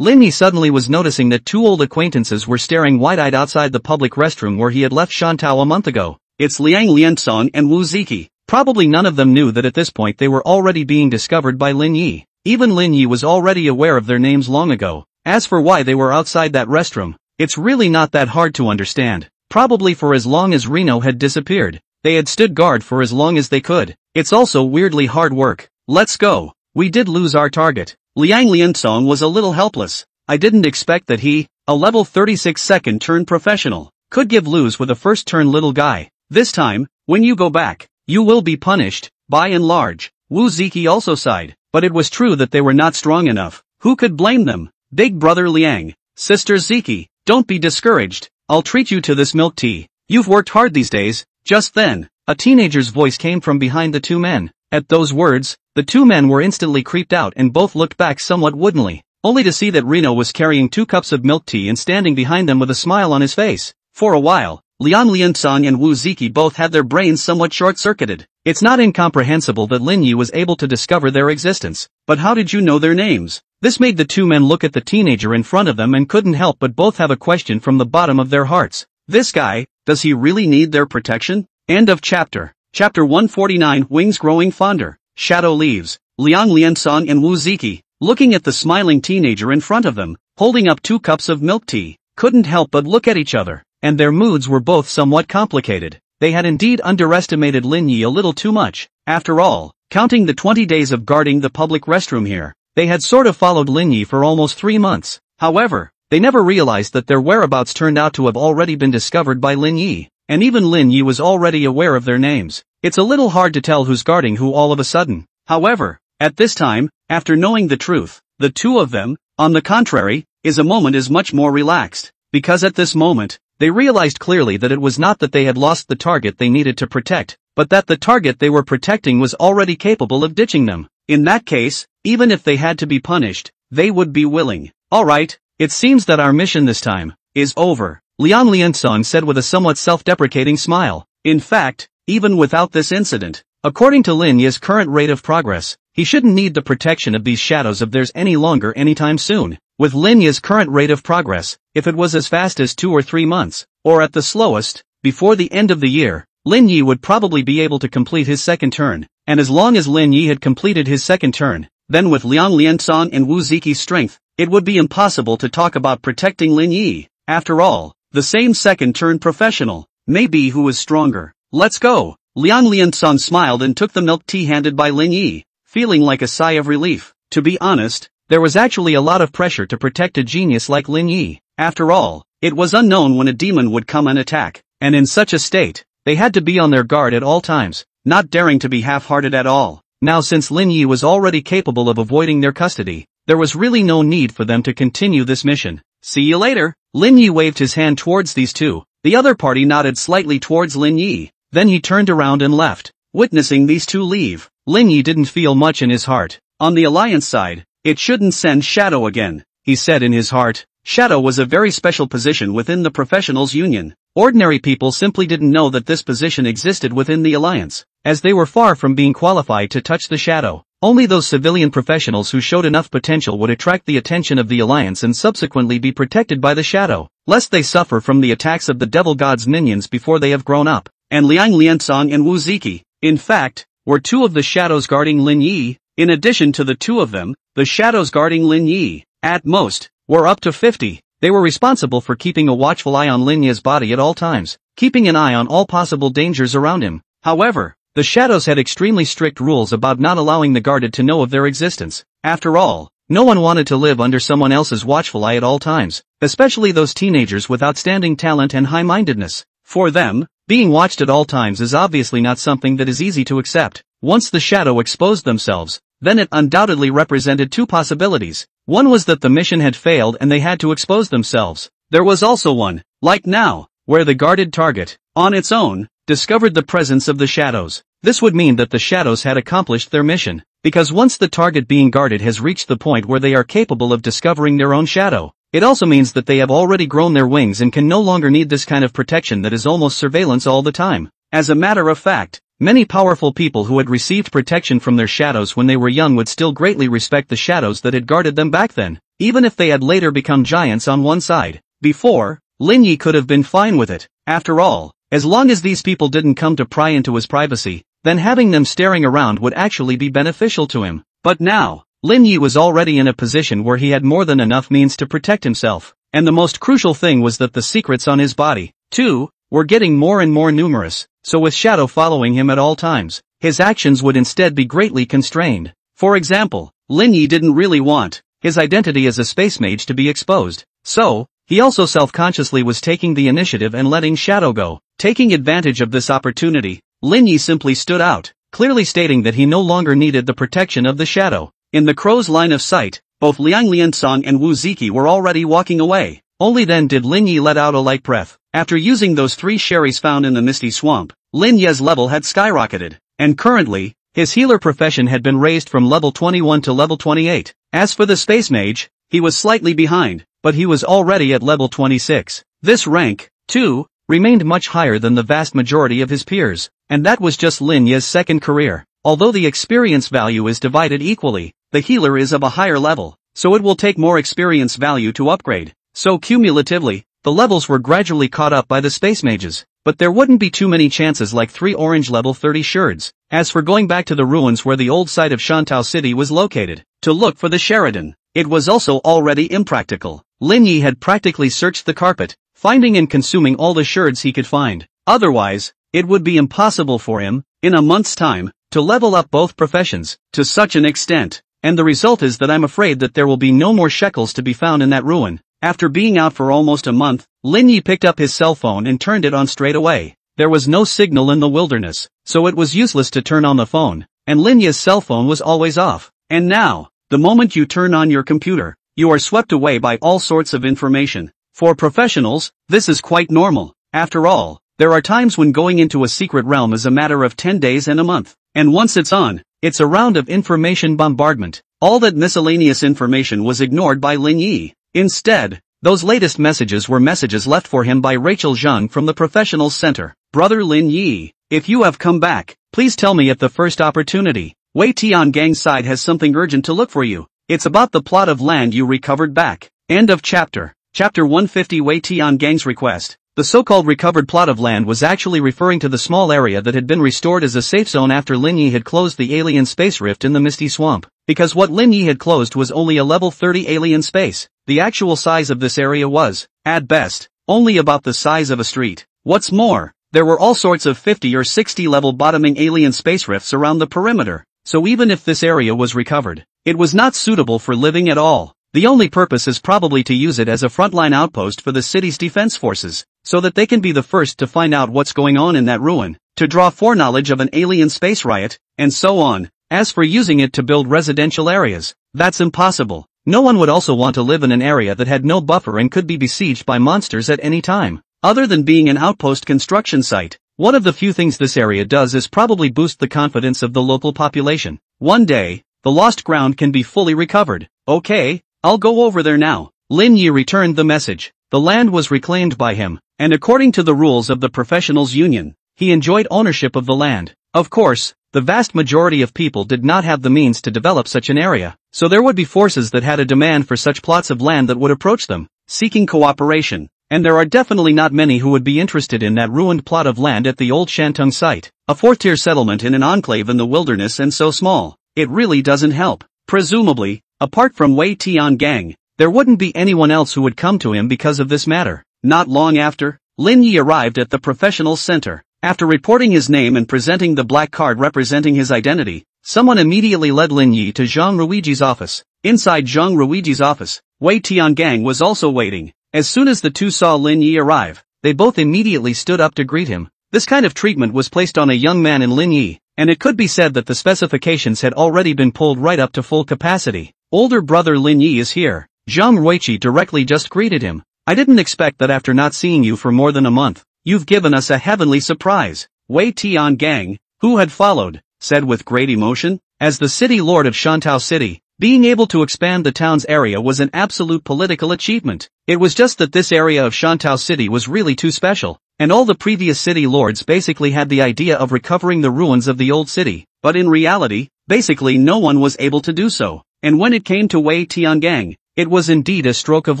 Lin Yi suddenly was noticing that two old acquaintances were staring wide-eyed outside the public restroom where he had left Shantou a month ago. It's Liang Liansong and Wu Ziki. Probably none of them knew that at this point they were already being discovered by Lin Yi. Even Lin Yi was already aware of their names long ago. As for why they were outside that restroom, it's really not that hard to understand. Probably for as long as Reno had disappeared, they had stood guard for as long as they could. It's also weirdly hard work. Let's go. We did lose our target. Liang Liansong was a little helpless. I didn't expect that he, a level 36 second turn professional, could give lose with a first turn little guy. This time, when you go back, you will be punished, by and large. Wu Ziki also sighed, but it was true that they were not strong enough. Who could blame them? Big brother Liang, sister Ziki, don't be discouraged. I'll treat you to this milk tea. You've worked hard these days. Just then, a teenager's voice came from behind the two men. At those words, the two men were instantly creeped out and both looked back somewhat woodenly, only to see that Reno was carrying 2 cups of milk tea and standing behind them with a smile on his face. For a while, Liang Liansong and Wu Ziki both had their brains somewhat short-circuited. It's not incomprehensible that Lin Yi was able to discover their existence. But how did you know their names? This made the two men look at the teenager in front of them and couldn't help but both have a question from the bottom of their hearts. This guy, does he really need their protection? End of chapter. Chapter 149 Wings Growing Fonder. Shadow Leaves. Liang Liansong and Wu Ziki, looking at the smiling teenager in front of them, holding up 2 cups of milk tea, couldn't help but look at each other, and their moods were both somewhat complicated. They had indeed underestimated Lin Yi a little too much. After all, counting the 20 days of guarding the public restroom here, they had sort of followed Lin Yi for almost 3 months. However, they never realized that their whereabouts turned out to have already been discovered by Lin Yi, and even Lin Yi was already aware of their names. It's a little hard to tell who's guarding who all of a sudden. However, at this time, after knowing the truth, the two of them, on the contrary, is much more relaxed, because at this moment, they realized clearly that it was not that they had lost the target they needed to protect, but that the target they were protecting was already capable of ditching them. In that case, even if they had to be punished, they would be willing. Alright, it seems that our mission this time is over, Liang Liansong said with a somewhat self-deprecating smile. In fact, even without this incident, according to Lin Yi's current rate of progress, he shouldn't need the protection of these shadows of theirs any longer anytime soon. With Lin Yi's current rate of progress, if it was as fast as 2 or 3 months, or at the slowest, before the end of the year, Lin Yi would probably be able to complete his second turn, and as long as Lin Yi had completed his second turn, then with Liang Liansong and Wu Ziki's strength, it would be impossible to talk about protecting Lin Yi. After all, the same second turn professional, maybe who is stronger. Let's go. Liang Liansong smiled and took the milk tea handed by Lin Yi, feeling like a sigh of relief. To be honest, there was actually a lot of pressure to protect a genius like Lin Yi. After all, it was unknown when a demon would come and attack, and in such a state, they had to be on their guard at all times, not daring to be half-hearted at all. Now since Lin Yi was already capable of avoiding their custody, there was really no need for them to continue this mission. See you later. Lin Yi waved his hand towards these two. The other party nodded slightly towards Lin Yi. Then he turned around and left. Witnessing these two leave, Lin Yi didn't feel much in his heart. On the Alliance side, it shouldn't send Shadow again, he said in his heart. Shadow was a very special position within the Professionals Union. Ordinary people simply didn't know that this position existed within the Alliance, as they were far from being qualified to touch the Shadow. Only those civilian professionals who showed enough potential would attract the attention of the Alliance and subsequently be protected by the Shadow, lest they suffer from the attacks of the Devil God's minions before they have grown up. And Liang Liansong and Wu Ziki, in fact, were 2 of the Shadows guarding Lin Yi. In addition to the 2 of them, the Shadows guarding Lin Yi, at most, were up to 50. They were responsible for keeping a watchful eye on Lin Yi's body at all times, keeping an eye on all possible dangers around him. However, the shadows had extremely strict rules about not allowing the guarded to know of their existence. After all, no one wanted to live under someone else's watchful eye at all times, especially those teenagers with outstanding talent and high-mindedness. For them, being watched at all times is obviously not something that is easy to accept. Once the shadow exposed themselves, then it undoubtedly represented two possibilities. One was that the mission had failed and they had to expose themselves. There was also one, like now, where the guarded target, on its own, discovered the presence of the shadows. This would mean that the shadows had accomplished their mission, because once the target being guarded has reached the point where they are capable of discovering their own shadow, it also means that they have already grown their wings and can no longer need this kind of protection that is almost surveillance all the time. As a matter of fact, many powerful people who had received protection from their shadows when they were young would still greatly respect the shadows that had guarded them back then, even if they had later become giants on one side. Before, Lin Yi could have been fine with it. After all, as long as these people didn't come to pry into his privacy, then having them staring around would actually be beneficial to him. But now, Lin Yi was already in a position where he had more than enough means to protect himself, and the most crucial thing was that the secrets on his body, too, were getting more and more numerous, so with Shadow following him at all times, his actions would instead be greatly constrained. For example, Lin Yi didn't really want his identity as a space mage to be exposed, so he also self-consciously was taking the initiative and letting Shadow go. Taking advantage of this opportunity, Lin Yi simply stood out, clearly stating that he no longer needed the protection of the Shadow. In the crow's line of sight, both Liang Liansong and Wu Ziki were already walking away. Only then did Lin Yi let out a light breath. After using those 3 sherries found in the Misty Swamp, Lin Yi's level had skyrocketed, and currently, his healer profession had been raised from level 21 to level 28. As for the space mage, he was slightly behind, but he was already at level 26. This rank, too, remained much higher than the vast majority of his peers, and that was just Lin Yi's second career. Although the experience value is divided equally, the healer is of a higher level, so it will take more experience value to upgrade. So cumulatively, the levels were gradually caught up by the space mages, but there wouldn't be too many chances like 3 orange level 30 sherds. As for going back to the ruins where the old site of Shantao City was located, to look for the Sheridan, it was also already impractical. Lin Yi had practically searched the carpet, finding and consuming all the sherds he could find. Otherwise, it would be impossible for him, in a month's time, to level up both professions, to such an extent, and the result is that I'm afraid that there will be no more shekels to be found in that ruin. After being out for almost a month, Lin Yi picked up his cell phone and turned it on straight away. There was no signal in the wilderness, so it was useless to turn on the phone, and Lin Yi's cell phone was always off. And now, the moment you turn on your computer, you are swept away by all sorts of information. For professionals, this is quite normal. After all, there are times when going into a secret realm is a matter of 10 days and a month, and once it's on, it's a round of information bombardment. All that miscellaneous information was ignored by Lin Yi. Instead, those latest messages were messages left for him by Rachel Zhang from the Professionals Center. Brother Lin Yi, if you have come back, please tell me at the first opportunity. Wei Tiangang's side has something urgent to look for you. It's about the plot of land you recovered back. End of chapter. Chapter 150. Wei Tiangang's request. The so-called recovered plot of land was actually referring to the small area that had been restored as a safe zone after Lin Yi had closed the alien space rift in the Misty Swamp. Because what Lin Yi had closed was only a level 30 alien space, the actual size of this area was, at best, only about the size of a street. What's more, there were all sorts of 50 or 60 level bottoming alien space rifts around the perimeter, so even if this area was recovered, it was not suitable for living at all. The only purpose is probably to use it as a frontline outpost for the city's defense forces, so that they can be the first to find out what's going on in that ruin, to draw foreknowledge of an alien space riot, and so on. As for using it to build residential areas, that's impossible. No one would also want to live in an area that had no buffer and could be besieged by monsters at any time. Other than being an outpost construction site, one of the few things this area does is probably boost the confidence of the local population. One day, the lost ground can be fully recovered. Okay, I'll go over there now. Lin Yi returned the message. The land was reclaimed by him, and according to the rules of the Professionals Union, he enjoyed ownership of the land. Of course, the vast majority of people did not have the means to develop such an area, so there would be forces that had a demand for such plots of land that would approach them, seeking cooperation, and there are definitely not many who would be interested in that ruined plot of land at the old Shantung site. A 4th-tier settlement in an enclave in the wilderness and so small, it really doesn't help. Presumably, apart from Wei Tiangang, there wouldn't be anyone else who would come to him because of this matter. Not long after, Lin Yi arrived at the Professionals Center. After reporting his name and presenting the black card representing his identity, someone immediately led Lin Yi to Zhang Ruiji's office. Inside Zhang Ruiji's office, Wei Tiangang was also waiting. As soon as the two saw Lin Yi arrive, they both immediately stood up to greet him. This kind of treatment was placed on a young man in Lin Yi, and it could be said that the specifications had already been pulled right up to full capacity. Older brother Lin Yi is here. Zhang Ruiqi directly just greeted him. I didn't expect that after not seeing you for more than a month, you've given us a heavenly surprise. Wei Tiangang, who had followed, said with great emotion. As the city lord of Shantao City, being able to expand the town's area was an absolute political achievement. It was just that this area of Shantao City was really too special, and all the previous city lords basically had the idea of recovering the ruins of the old city, but in reality, basically no one was able to do so. And when it came to Wei Tiangang, it was indeed a stroke of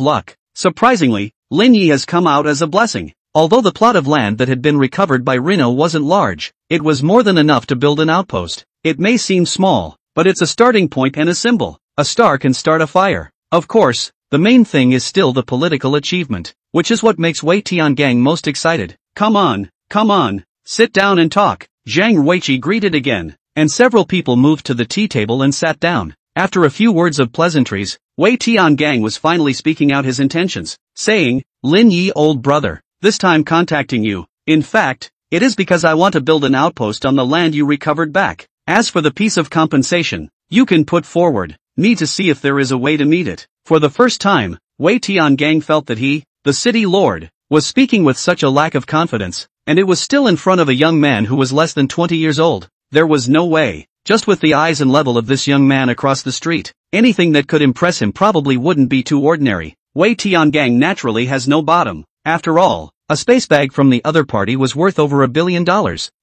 luck. Surprisingly, Lin Yi has come out as a blessing. Although the plot of land that had been recovered by Rino wasn't large, it was more than enough to build an outpost. It may seem small, but it's a starting point and a symbol. A star can start a fire. Of course, the main thing is still the political achievement, which is what makes Wei Tiangang most excited. Come on, sit down and talk. Zhang Ruiqi greeted again, and several people moved to the tea table and sat down. After a few words of pleasantries, Wei Tiangang was finally speaking out his intentions, saying, Lin Yi, old brother, this time contacting you. In fact, it is because I want to build an outpost on the land you recovered back. As for the piece of compensation, you can put forward, need to see if there is a way to meet it. For the first time, Wei Tiangang felt that he, the city lord, was speaking with such a lack of confidence, and it was still in front of a young man who was less than 20 years old. There was no way, just with the eyes and level of this young man across the street, anything that could impress him probably wouldn't be too ordinary. Wei Tiangang naturally has no bottom. After all, a space bag from the other party was worth over $1 billion.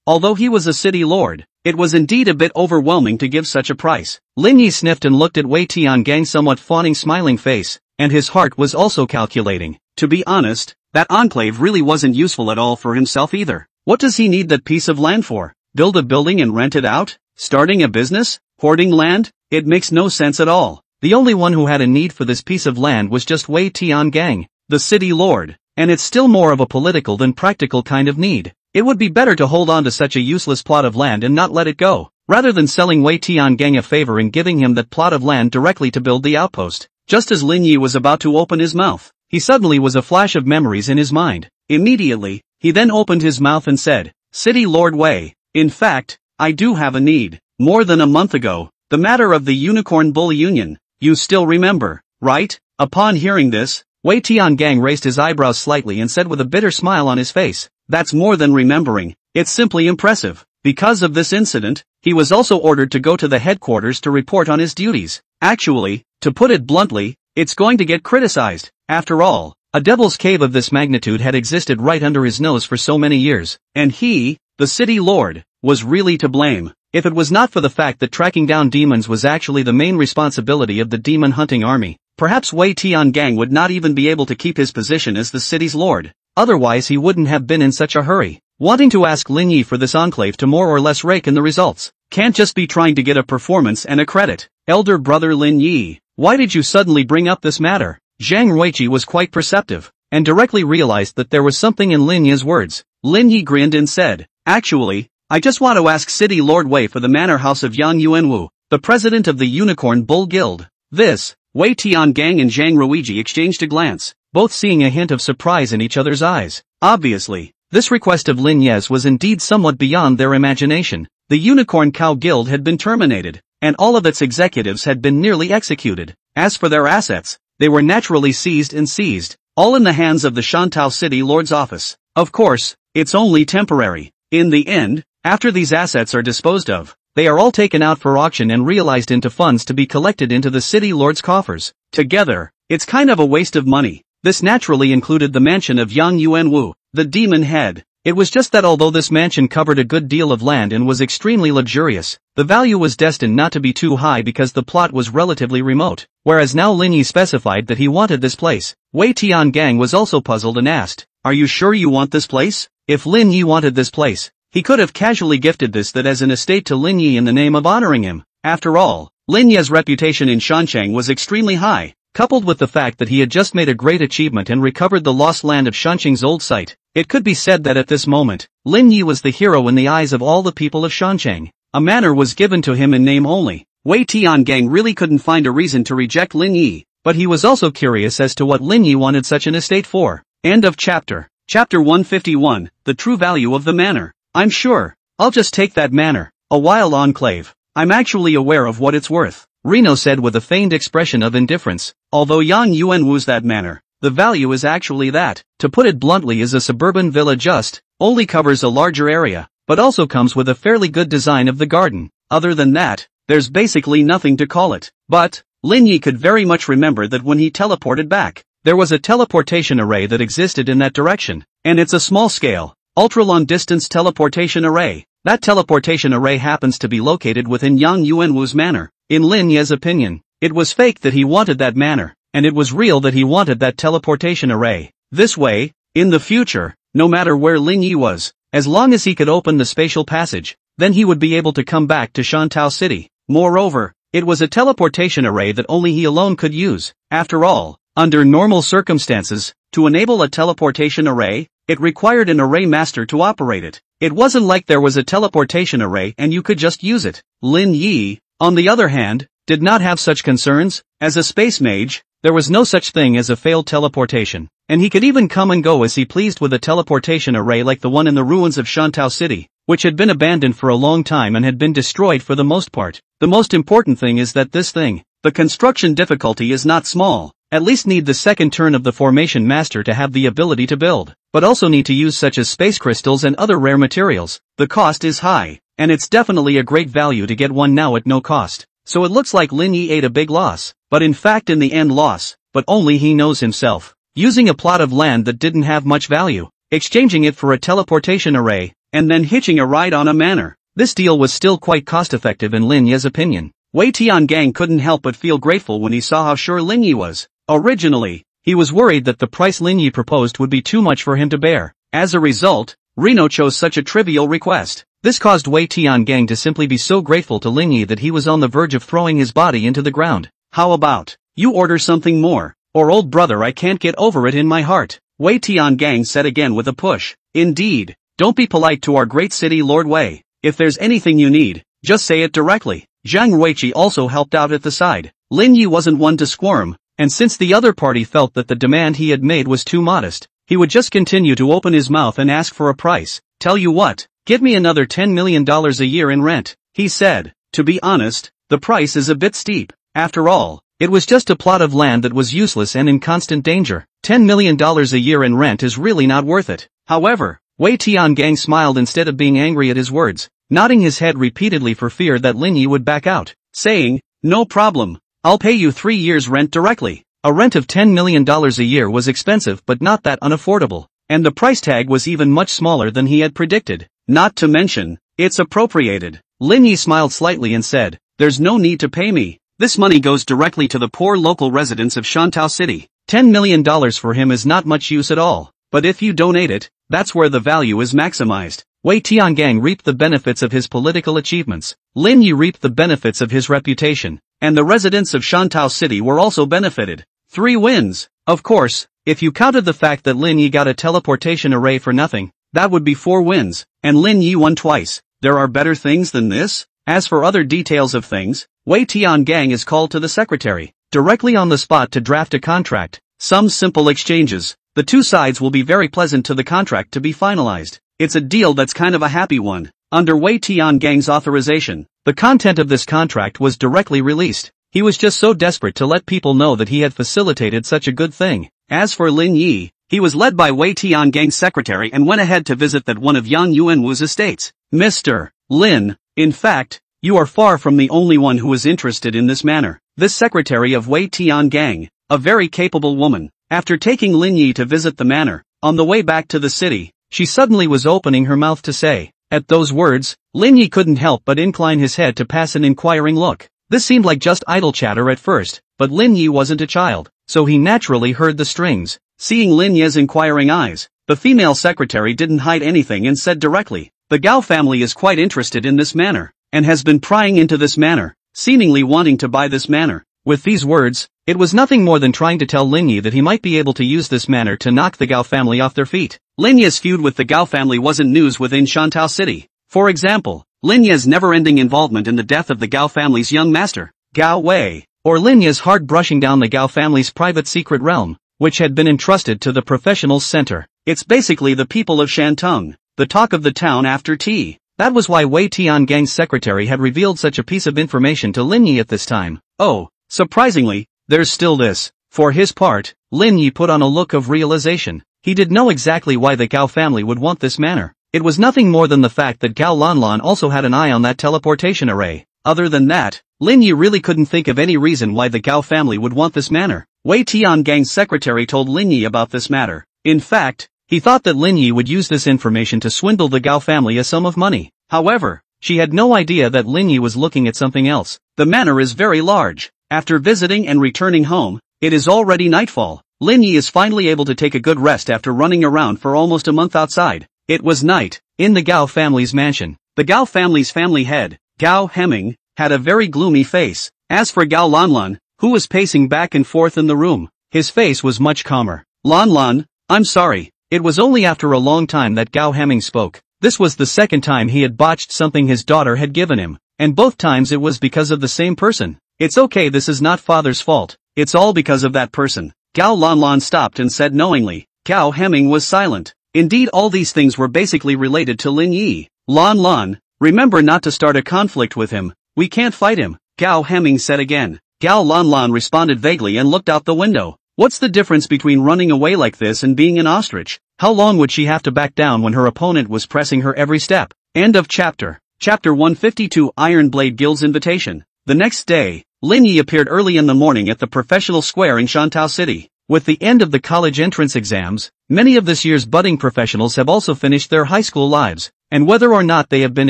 Although he was a city lord, it was indeed a bit overwhelming to give such a price. Lin Yi sniffed and looked at Wei Tiangang's somewhat fawning smiling face, and his heart was also calculating. To be honest, that enclave really wasn't useful at all for himself either. What does he need that piece of land for? Build a building and rent it out? Starting a business? Hoarding land? It makes no sense at all. The only one who had a need for this piece of land was just Wei Tiangang, the city lord, and it's still more of a political than practical kind of need. It would be better to hold on to such a useless plot of land and not let it go, rather than selling Wei Tiangang a favor and giving him that plot of land directly to build the outpost. Just as Lin Yi was about to open his mouth, he suddenly was a flash of memories in his mind. Immediately, he then opened his mouth and said, City Lord Wei, in fact, I do have a need. More than a month ago, the matter of the Unicorn Bull Union, you still remember, right? Upon hearing this, Wei Tiangang raised his eyebrows slightly and said with a bitter smile on his face, that's more than remembering, it's simply impressive. Because of this incident, he was also ordered to go to the headquarters to report on his duties. Actually, to put it bluntly, it's going to get criticized. After all, a devil's cave of this magnitude had existed right under his nose for so many years, and he, the city lord, was really to blame. If it was not for the fact that tracking down demons was actually the main responsibility of the demon hunting army, perhaps Wei Tiangang would not even be able to keep his position as the city's lord. Otherwise he wouldn't have been in such a hurry, wanting to ask Lin Yi for this enclave to more or less rake in the results. Can't just be trying to get a performance and a credit. Elder brother Lin Yi, why did you suddenly bring up this matter? Zhang Ruiqi was quite perceptive, and directly realized that there was something in Lin Yi's words. Lin Yi grinned and said, actually, I just want to ask City Lord Wei for the manor house of Yang Yuanwu, the president of the Unicorn Bull Guild. This, Wei Tiangang and Zhang Ruiqi exchanged a glance, both seeing a hint of surprise in each other's eyes. Obviously, this request of Lin Yi's was indeed somewhat beyond their imagination. The Unicorn Cow Guild had been terminated, and all of its executives had been nearly executed. As for their assets, they were naturally seized, all in the hands of the Shantao City Lord's office. Of course, it's only temporary. In the end, after these assets are disposed of, they are all taken out for auction and realized into funds to be collected into the city lord's coffers. Together, it's kind of a waste of money. This naturally included the mansion of Yang Yuanwu, the demon head. It was just that although this mansion covered a good deal of land and was extremely luxurious, the value was destined not to be too high because the plot was relatively remote. Whereas now Lin Yi specified that he wanted this place, Wei Tiangang was also puzzled and asked, are you sure you want this place? If Lin Yi wanted this place, he could have casually gifted that as an estate to Lin Yi in the name of honoring him. After all, Lin Yi's reputation in Shancheng was extremely high, coupled with the fact that he had just made a great achievement and recovered the lost land of Shancheng's old site. It could be said that at this moment, Lin Yi was the hero in the eyes of all the people of Shancheng. A manor was given to him in name only. Wei Tiangang really couldn't find a reason to reject Lin Yi, but he was also curious as to what Lin Yi wanted such an estate for. End of chapter. Chapter 151, The True Value of the Manor. I'm sure I'll just take that manor. A wild enclave. I'm actually aware of what it's worth, Reno said with a feigned expression of indifference. Although Yang Yuanwu's that manor, the value is actually that. To put it bluntly, is a suburban villa, just only covers a larger area, but also comes with a fairly good design of the garden. Other than that, there's basically nothing to call it. But Lin Yi could very much remember that when he teleported back, there was a teleportation array that existed in that direction, and it's a small-scale, ultra-long-distance teleportation array. That teleportation array happens to be located within Yang Yuanwu's manor. In Lin Yi's opinion, it was fake that he wanted that manor, and it was real that he wanted that teleportation array. This way, in the future, no matter where Lin Yi was, as long as he could open the spatial passage, then he would be able to come back to Shantou City. Moreover, it was a teleportation array that only he alone could use. After all, under normal circumstances, to enable a teleportation array, it required an array master to operate it. It wasn't like there was a teleportation array and you could just use it. Lin Yi, on the other hand, did not have such concerns. As a space mage, there was no such thing as a failed teleportation, and he could even come and go as he pleased with a teleportation array like the one in the ruins of Shantou City, which had been abandoned for a long time and had been destroyed for the most part. The most important thing is that this thing, the construction difficulty is not small. At least need the second turn of the formation master to have the ability to build, but also need to use such as space crystals and other rare materials. The cost is high, and it's definitely a great value to get one now at no cost. So it looks like Lin Yi ate a big loss, but in fact in the end loss, but only he knows himself. Using a plot of land that didn't have much value, exchanging it for a teleportation array, and then hitching a ride on a manor. This deal was still quite cost-effective in Lin Yi's opinion. Wei Tiangang couldn't help but feel grateful when he saw how sure Lin Yi was. Originally, he was worried that the price Lin Yi proposed would be too much for him to bear. As a result, Reno chose such a trivial request. This caused Wei Tiangang to simply be so grateful to Lin Yi that he was on the verge of throwing his body into the ground. How about you order something more, or old brother, I can't get over it in my heart, Wei Tiangang said again with a push. Indeed, don't be polite to our great city Lord Wei. If there's anything you need, just say it directly. Zhang Ruiqi also helped out at the side. Lin Yi wasn't one to squirm, and since the other party felt that the demand he had made was too modest, he would just continue to open his mouth and ask for a price. Tell you what, give me another $10 million a year in rent, he said. To be honest, the price is a bit steep. After all, it was just a plot of land that was useless and in constant danger. $10 million a year in rent is really not worth it. However, Wei Tiangang smiled instead of being angry at his words, nodding his head repeatedly for fear that Lin Yi would back out, saying, no problem. I'll pay you 3 years' rent directly. A rent of $10 million a year was expensive but not that unaffordable, and the price tag was even much smaller than he had predicted. Not to mention, it's appropriated. Lin Yi smiled slightly and said, there's no need to pay me. This money goes directly to the poor local residents of Shantou City. $10 million for him is not much use at all, but if you donate it, that's where the value is maximized. Wei Tiangang reaped the benefits of his political achievements. Lin Yi reaped the benefits of his reputation, and the residents of Shantou City were also benefited. 3 wins. Of course, if you counted the fact that Lin Yi got a teleportation array for nothing, that would be 4 wins, and Lin Yi won twice. There are better things than this? As for other details of things, Wei Tiangang is called to the secretary, directly on the spot to draft a contract. Some simple exchanges. The 2 sides will be very pleasant to the contract to be finalized. It's a deal that's kind of a happy one. Under Wei Tiangang's authorization, the content of this contract was directly released. He was just so desperate to let people know that he had facilitated such a good thing. As for Lin Yi, he was led by Wei Tianggang's secretary and went ahead to visit that one of Yang Yuanwu's estates. Mr. Lin, in fact, you are far from the only one who is interested in this manor. This secretary of Wei Tiangang, a very capable woman, after taking Lin Yi to visit the manor, on the way back to the city, she suddenly was opening her mouth to say. At those words, Lin Yi couldn't help but incline his head to pass an inquiring look. This seemed like just idle chatter at first, but Lin Yi wasn't a child, so he naturally heard the strings. Seeing Lin Yi's inquiring eyes, the female secretary didn't hide anything and said directly, the Gao family is quite interested in this manor, and has been prying into this manor, seemingly wanting to buy this manor. With these words, it was nothing more than trying to tell Lin Yi that he might be able to use this manner to knock the Gao family off their feet. Lin Yi's feud with the Gao family wasn't news within Shantou City. For example, Lin Yi's never-ending involvement in the death of the Gao family's young master, Gao Wei, or Lin Yi's hard brushing down the Gao family's private secret realm, which had been entrusted to the Professionals Center. It's basically the people of Shantung, the talk of the town after tea. That was why Wei Tiangang's secretary had revealed such a piece of information to Lin Yi at this time. Oh, surprisingly, there's still this. For his part, Lin Yi put on a look of realization. He did know exactly why the Gao family would want this manner. It was nothing more than the fact that Gao Lanlan also had an eye on that teleportation array. Other than that, Lin Yi really couldn't think of any reason why the Gao family would want this manner. Wei Tiangang's secretary told Lin Yi about this matter. In fact, he thought that Lin Yi would use this information to swindle the Gao family a sum of money. However, she had no idea that Lin Yi was looking at something else. The manor is very large. After visiting and returning home, it is already nightfall. Lin Yi is finally able to take a good rest after running around for almost a month outside. It was night, in the Gao family's mansion. The Gao family's family head, Gao Heming, had a very gloomy face. As for Gao Lanlan, who was pacing back and forth in the room, his face was much calmer. Lanlan, I'm sorry. It was only after a long time that Gao Heming spoke. This was the second time he had botched something his daughter had given him, and both times it was because of the same person. It's okay, this is not father's fault. It's all because of that person. Gao Lanlan stopped and said knowingly. Gao Heming was silent. Indeed, all these things were basically related to Lin Yi. Lanlan, remember not to start a conflict with him. We can't fight him, Gao Heming said again. Gao Lanlan responded vaguely and looked out the window. What's the difference between running away like this and being an ostrich? How long would she have to back down when her opponent was pressing her every step? End of chapter. Chapter 152 Iron Blade Guild's Invitation. The next day, Lin Yi appeared early in the morning at the Professional Square in Shantou City. With the end of the college entrance exams, many of this year's budding professionals have also finished their high school lives, and whether or not they have been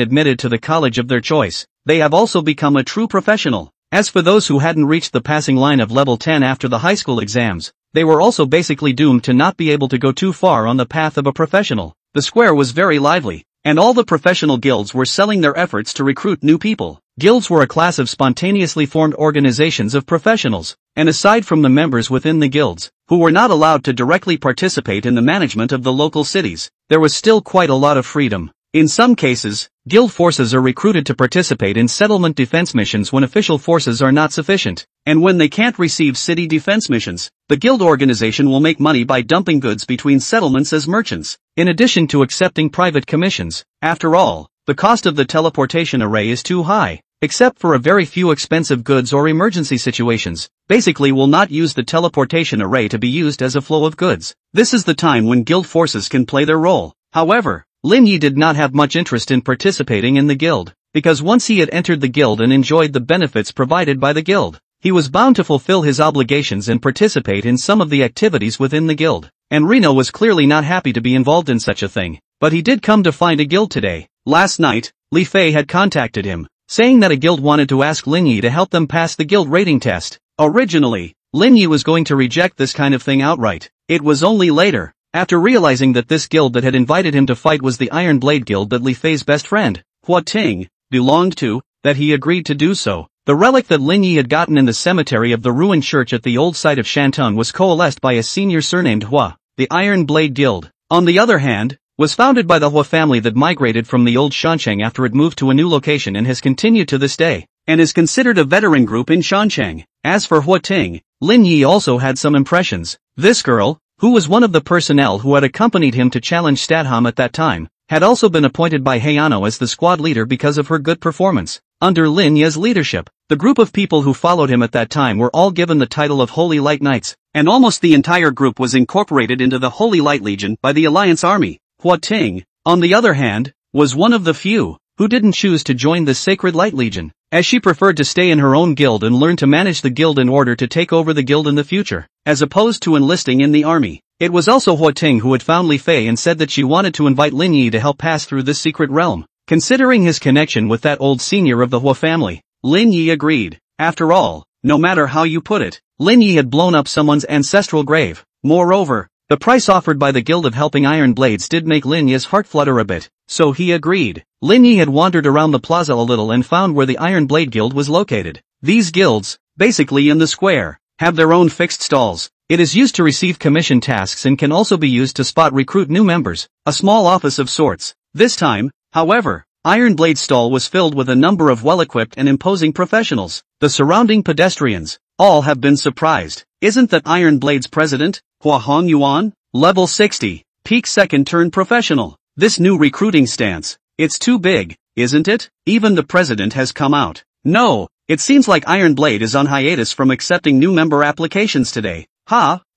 admitted to the college of their choice, they have also become a true professional. As for those who hadn't reached the passing line of level 10 after the high school exams, they were also basically doomed to not be able to go too far on the path of a professional. The square was very lively, and all the professional guilds were selling their efforts to recruit new people. Guilds were a class of spontaneously formed organizations of professionals, and aside from the members within the guilds, who were not allowed to directly participate in the management of the local cities, there was still quite a lot of freedom. In some cases, guild forces are recruited to participate in settlement defense missions when official forces are not sufficient, and when they can't receive city defense missions, the guild organization will make money by dumping goods between settlements as merchants, in addition to accepting private commissions. After all, the cost of the teleportation array is too high, except for a very few expensive goods or emergency situations. Basically will not use the teleportation array to be used as a flow of goods. This is the time when guild forces can play their role. However, Lin Yi did not have much interest in participating in the guild, because once he had entered the guild and enjoyed the benefits provided by the guild, he was bound to fulfill his obligations and participate in some of the activities within the guild. And Reno was clearly not happy to be involved in such a thing. But he did come to find a guild today. Last night, Li Fei had contacted him, saying that a guild wanted to ask Lin Yi to help them pass the guild rating test. Originally, Lin Yi was going to reject this kind of thing outright. It was only later, after realizing that this guild that had invited him to fight was the Iron Blade Guild that Li Fei's best friend, Hua Ting, belonged to, that he agreed to do so. The relic that Lin Yi had gotten in the cemetery of the ruined church at the old site of Shantung was coalesced by a senior surnamed Hua. The Iron Blade Guild, on the other hand, was founded by the Hua family that migrated from the old Shancheng after it moved to a new location and has continued to this day, and is considered a veteran group in Shancheng. As for Hua Ting, Lin Yi also had some impressions. This girl, who was one of the personnel who had accompanied him to challenge Stadham at that time, had also been appointed by Heiano as the squad leader because of her good performance. Under Lin Yi's leadership, the group of people who followed him at that time were all given the title of Holy Light Knights, and almost the entire group was incorporated into the Holy Light Legion by the Alliance Army. Hua Ting, on the other hand, was one of the few who didn't choose to join the Sacred Light Legion, as she preferred to stay in her own guild and learn to manage the guild in order to take over the guild in the future, as opposed to enlisting in the army. It was also Hua Ting who had found Li Fei and said that she wanted to invite Lin Yi to help pass through this secret realm. Considering his connection with that old senior of the Hua family, Lin Yi agreed. After all, no matter how you put it, Lin Yi had blown up someone's ancestral grave. Moreover, the price offered by the Guild of Helping Iron Blades did make Lin Yi's heart flutter a bit, so he agreed. Lin Yi had wandered around the plaza a little and found where the Iron Blade Guild was located. These guilds, basically in the square, have their own fixed stalls. It is used to receive commission tasks and can also be used to spot recruit new members, a small office of sorts. This time, however, Iron Blade's stall was filled with a number of well-equipped and imposing professionals. The surrounding pedestrians, all have been surprised. Isn't that Iron Blade's president, Hua Hongyuan? Level 60, peak second turn professional. This new recruiting stance, it's too big, isn't it? Even the president has come out. No, it seems like Iron Blade is on hiatus from accepting new member applications today.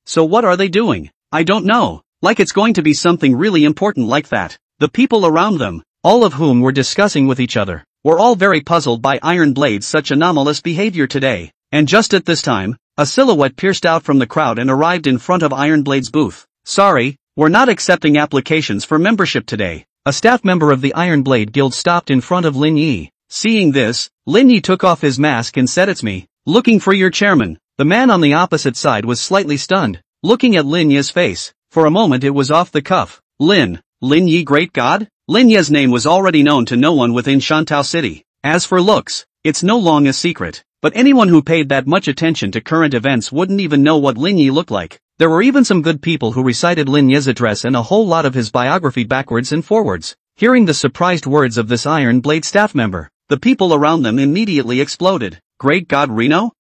So what are they doing? I don't know. Like it's going to be something really important like that. The people around them, all of whom were discussing with each other, were all very puzzled by Iron Blade's such anomalous behavior today. And just at this time, a silhouette pierced out from the crowd and arrived in front of Iron Blade's booth. Sorry, we're not accepting applications for membership today. A staff member of the Iron Blade Guild stopped in front of Lin Yi. Seeing this, Lin Yi took off his mask and said, "It's me, looking for your chairman." The man on the opposite side was slightly stunned, looking at Lin Yi's face. For a moment it was off the cuff. Lin Yi, great god? Lin Yi's name was already known to no one within Shantou City. As for looks, it's no long a secret, but anyone who paid that much attention to current events wouldn't even know what Lin Yi looked like. There were even some good people who recited Lin Yi's address and a whole lot of his biography backwards and forwards. Hearing the surprised words of this Iron Blade staff member, the people around them immediately exploded. Great god, Reno?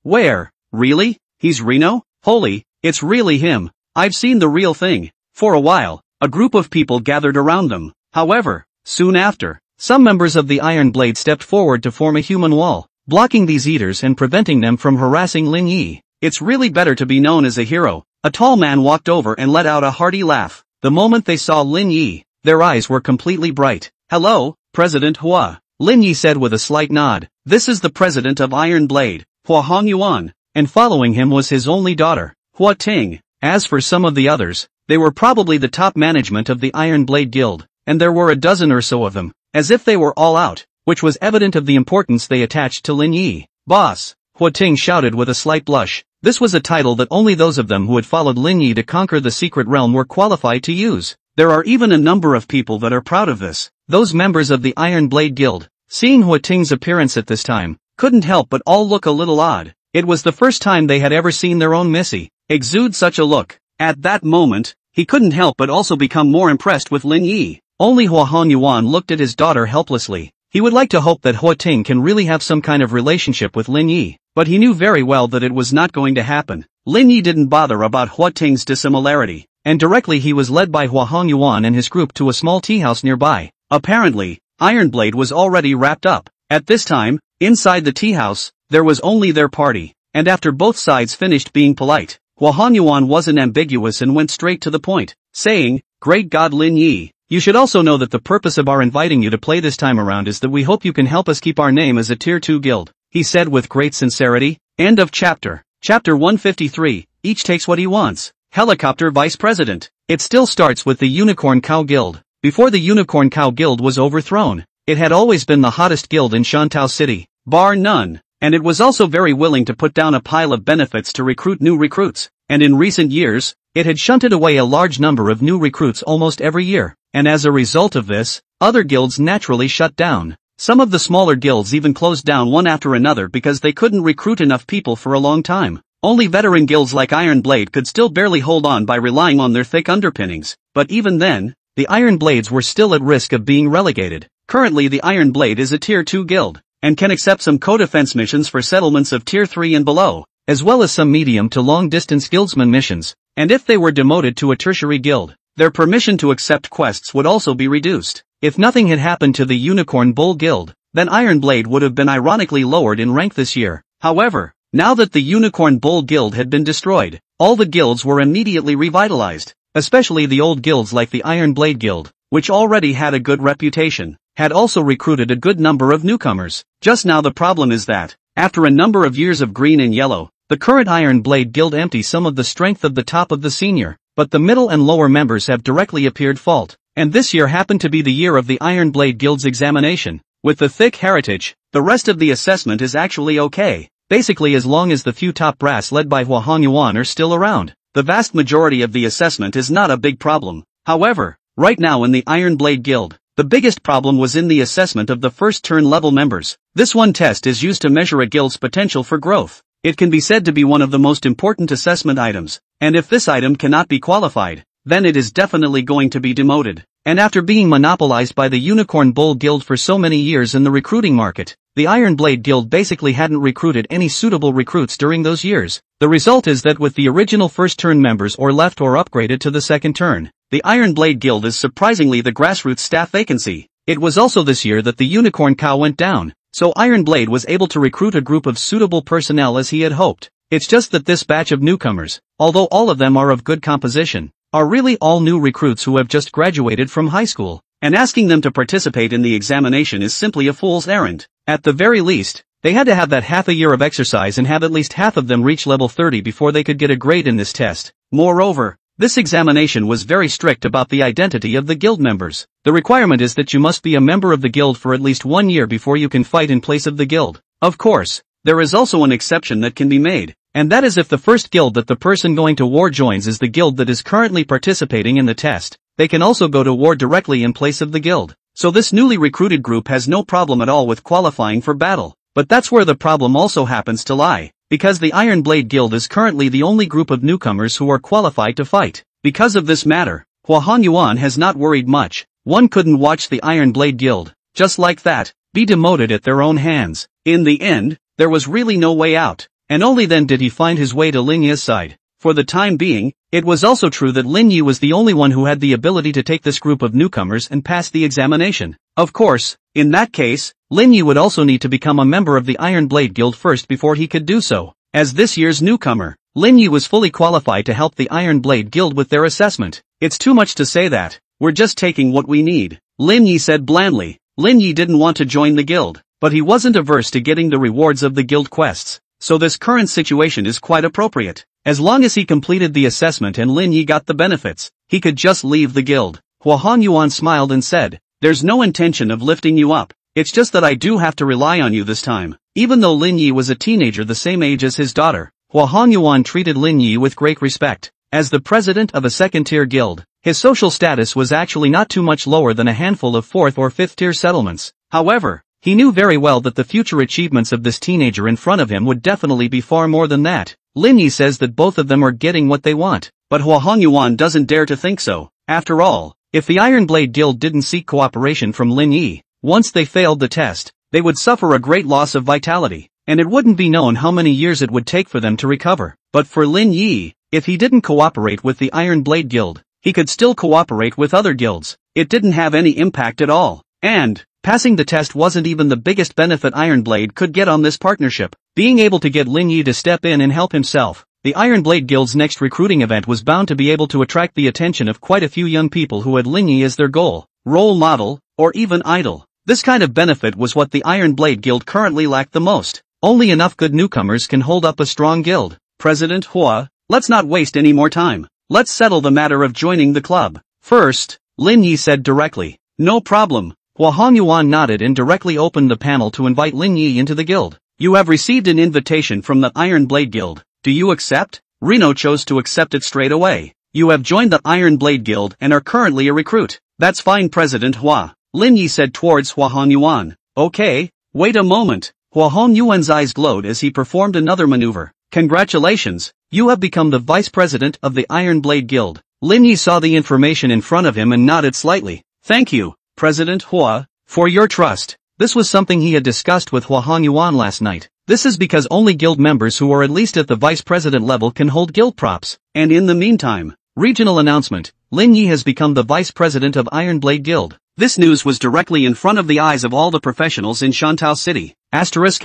Where? Really? He's Reno? Holy, it's really him. I've seen the real thing. For a while, a group of people gathered around them. However, soon after, some members of the Iron Blade stepped forward to form a human wall, blocking these eaters and preventing them from harassing Lin Yi. It's really better to be known as a hero. A tall man walked over and let out a hearty laugh. The moment they saw Lin Yi, their eyes were completely bright. "Hello, President Hua," Lin Yi said with a slight nod. "This is the president of Iron Blade, Hua Hongyuan," and following him was his only daughter, Hua Ting. As for some of the others, they were probably the top management of the Iron Blade Guild, and there were a dozen or so of them, as if they were all out, which was evident of the importance they attached to Lin Yi. "Boss," Hua Ting shouted with a slight blush. This was a title that only those of them who had followed Lin Yi to conquer the secret realm were qualified to use. There are even a number of people that are proud of this. Those members of the Iron Blade Guild, seeing Hua Ting's appearance at this time, couldn't help but all look a little odd. It was the first time they had ever seen their own Missy exude such a look. At that moment, he couldn't help but also become more impressed with Lin Yi. Only Hua Hongyuan looked at his daughter helplessly. He would like to hope that Hua Ting can really have some kind of relationship with Lin Yi, but he knew very well that it was not going to happen. Lin Yi didn't bother about Hua Ting's dissimilarity, and directly he was led by Hua Hongyuan and his group to a small tea house nearby. Apparently, Iron Blade was already wrapped up. At this time, inside the tea house, there was only their party, and after both sides finished being polite, Hua Hongyuan wasn't ambiguous and went straight to the point, saying, "Great god Lin Yi, you should also know that the purpose of our inviting you to play this time around is that we hope you can help us keep our name as a Tier 2 guild," he said with great sincerity. End of chapter. Chapter 153, each takes what he wants. Helicopter Vice President. It still starts with the Unicorn Cow Guild. Before the Unicorn Cow Guild was overthrown, it had always been the hottest guild in Shantou City, bar none, and it was also very willing to put down a pile of benefits to recruit new recruits, and in recent years, it had shunted away a large number of new recruits almost every year, and as a result of this, other guilds naturally shut down. Some of the smaller guilds even closed down one after another because they couldn't recruit enough people for a long time. Only veteran guilds like Iron Blade could still barely hold on by relying on their thick underpinnings, but even then, the Iron Blades were still at risk of being relegated. Currently the Iron Blade is a Tier 2 guild, and can accept some co-defense missions for settlements of Tier 3 and below, as well as some medium to long-distance guildsman missions, and if they were demoted to a tertiary guild, their permission to accept quests would also be reduced. If nothing had happened to the Unicorn Bull Guild, then Iron Blade would have been ironically lowered in rank this year. However, now that the Unicorn Bull Guild had been destroyed, all the guilds were immediately revitalized, especially the old guilds like the Iron Blade Guild, which already had a good reputation, had also recruited a good number of newcomers. Just now the problem is that, after a number of years of green and yellow, the current Iron Blade Guild empty some of the strength of the top of the senior, but the middle and lower members have directly appeared fault, and this year happened to be the year of the Iron Blade Guild's examination. With the thick heritage, the rest of the assessment is actually okay, basically as long as the few top brass led by Hua Hongyuan are still around. The vast majority of the assessment is not a big problem. However, right now in the Iron Blade Guild, The biggest problem was in the assessment of the first turn level members. This one test is used to measure a guild's potential for growth. It can be said to be one of the most important assessment items, and if this item cannot be qualified, then it is definitely going to be demoted. And after being monopolized by the Unicorn Bull Guild for so many years in the recruiting market, the Iron Blade Guild basically hadn't recruited any suitable recruits during those years. The result is that with the original first turn members or left or upgraded to the second turn, the Iron Blade Guild is surprisingly the grassroots staff vacancy. It was also this year that the Unicorn Cow went down, so Iron Blade was able to recruit a group of suitable personnel as he had hoped. It's just that this batch of newcomers, although all of them are of good composition, are really all new recruits who have just graduated from high school, and asking them to participate in the examination is simply a fool's errand. At the very least, they had to have that half a year of exercise and have at least half of them reach level 30 before they could get a grade in this test. Moreover, this examination was very strict about the identity of the guild members. The requirement is that you must be a member of the guild for at least 1 year before you can fight in place of the guild. Of course, there is also an exception that can be made, and that is if the first guild that the person going to war joins is the guild that is currently participating in the test, they can also go to war directly in place of the guild. So this newly recruited group has no problem at all with qualifying for battle. But that's where the problem also happens to lie, because the Iron Blade Guild is currently the only group of newcomers who are qualified to fight. Because of this matter, Hua Honyuan has not worried much. One couldn't watch the Iron Blade Guild, just like that, be demoted at their own hands. In the end, there was really no way out, and only then did he find his way to Lin Yi's side. For the time being, it was also true that Lin Yi was the only one who had the ability to take this group of newcomers and pass the examination. Of course, in that case, Lin Yi would also need to become a member of the Iron Blade Guild first before he could do so. As this year's newcomer, Lin Yi was fully qualified to help the Iron Blade Guild with their assessment. It's too much to say that. We're just taking what we need, Lin Yi said blandly. Lin Yi didn't want to join the guild, but he wasn't averse to getting the rewards of the guild quests. So this current situation is quite appropriate. As long as he completed the assessment and Lin Yi got the benefits, he could just leave the guild. Hua Honyuan smiled and said, "There's no intention of lifting you up. It's just that I do have to rely on you this time." Even though Lin Yi was a teenager the same age as his daughter, Hua Honyuan treated Lin Yi with great respect. As the president of a second-tier guild, his social status was actually not too much lower than a handful of fourth- or fifth-tier settlements. However, he knew very well that the future achievements of this teenager in front of him would definitely be far more than that. Lin Yi says that both of them are getting what they want, but Hua Honyuan doesn't dare to think so. After all, if the Iron Blade Guild didn't seek cooperation from Lin Yi, once they failed the test, they would suffer a great loss of vitality, and it wouldn't be known how many years it would take for them to recover. But for Lin Yi, if he didn't cooperate with the Iron Blade Guild, he could still cooperate with other guilds. It didn't have any impact at all. And passing the test wasn't even the biggest benefit Iron Blade could get on this partnership. Being able to get Lin Yi to step in and help himself, the Iron Blade Guild's next recruiting event was bound to be able to attract the attention of quite a few young people who had Lin Yi as their goal, role model, or even idol. This kind of benefit was what the Iron Blade Guild currently lacked the most. Only enough good newcomers can hold up a strong guild. President Hua, let's not waste any more time. Let's settle the matter of joining the club. First, Lin Yi said directly. No problem. Hua Honyuan nodded and directly opened the panel to invite Lin Yi into the guild. You have received an invitation from the Iron Blade Guild. Do you accept? Reno chose to accept it straight away. You have joined the Iron Blade Guild and are currently a recruit. That's fine, President Hua, Lin Yi said towards Hua Honyuan. Okay, wait a moment. Hua Honyuan's eyes glowed as he performed another maneuver. Congratulations, you have become the vice president of the Iron Blade Guild. Lin Yi saw the information in front of him and nodded slightly. Thank you, President Hua, for your trust. This was something he had discussed with Hua Honyuan last night. This is because only guild members who are at least at the vice president level can hold guild props. And in the meantime, regional announcement, Lin Yi has become the vice president of Iron Blade Guild. This news was directly in front of the eyes of all the professionals in Shantou City. Asterisk.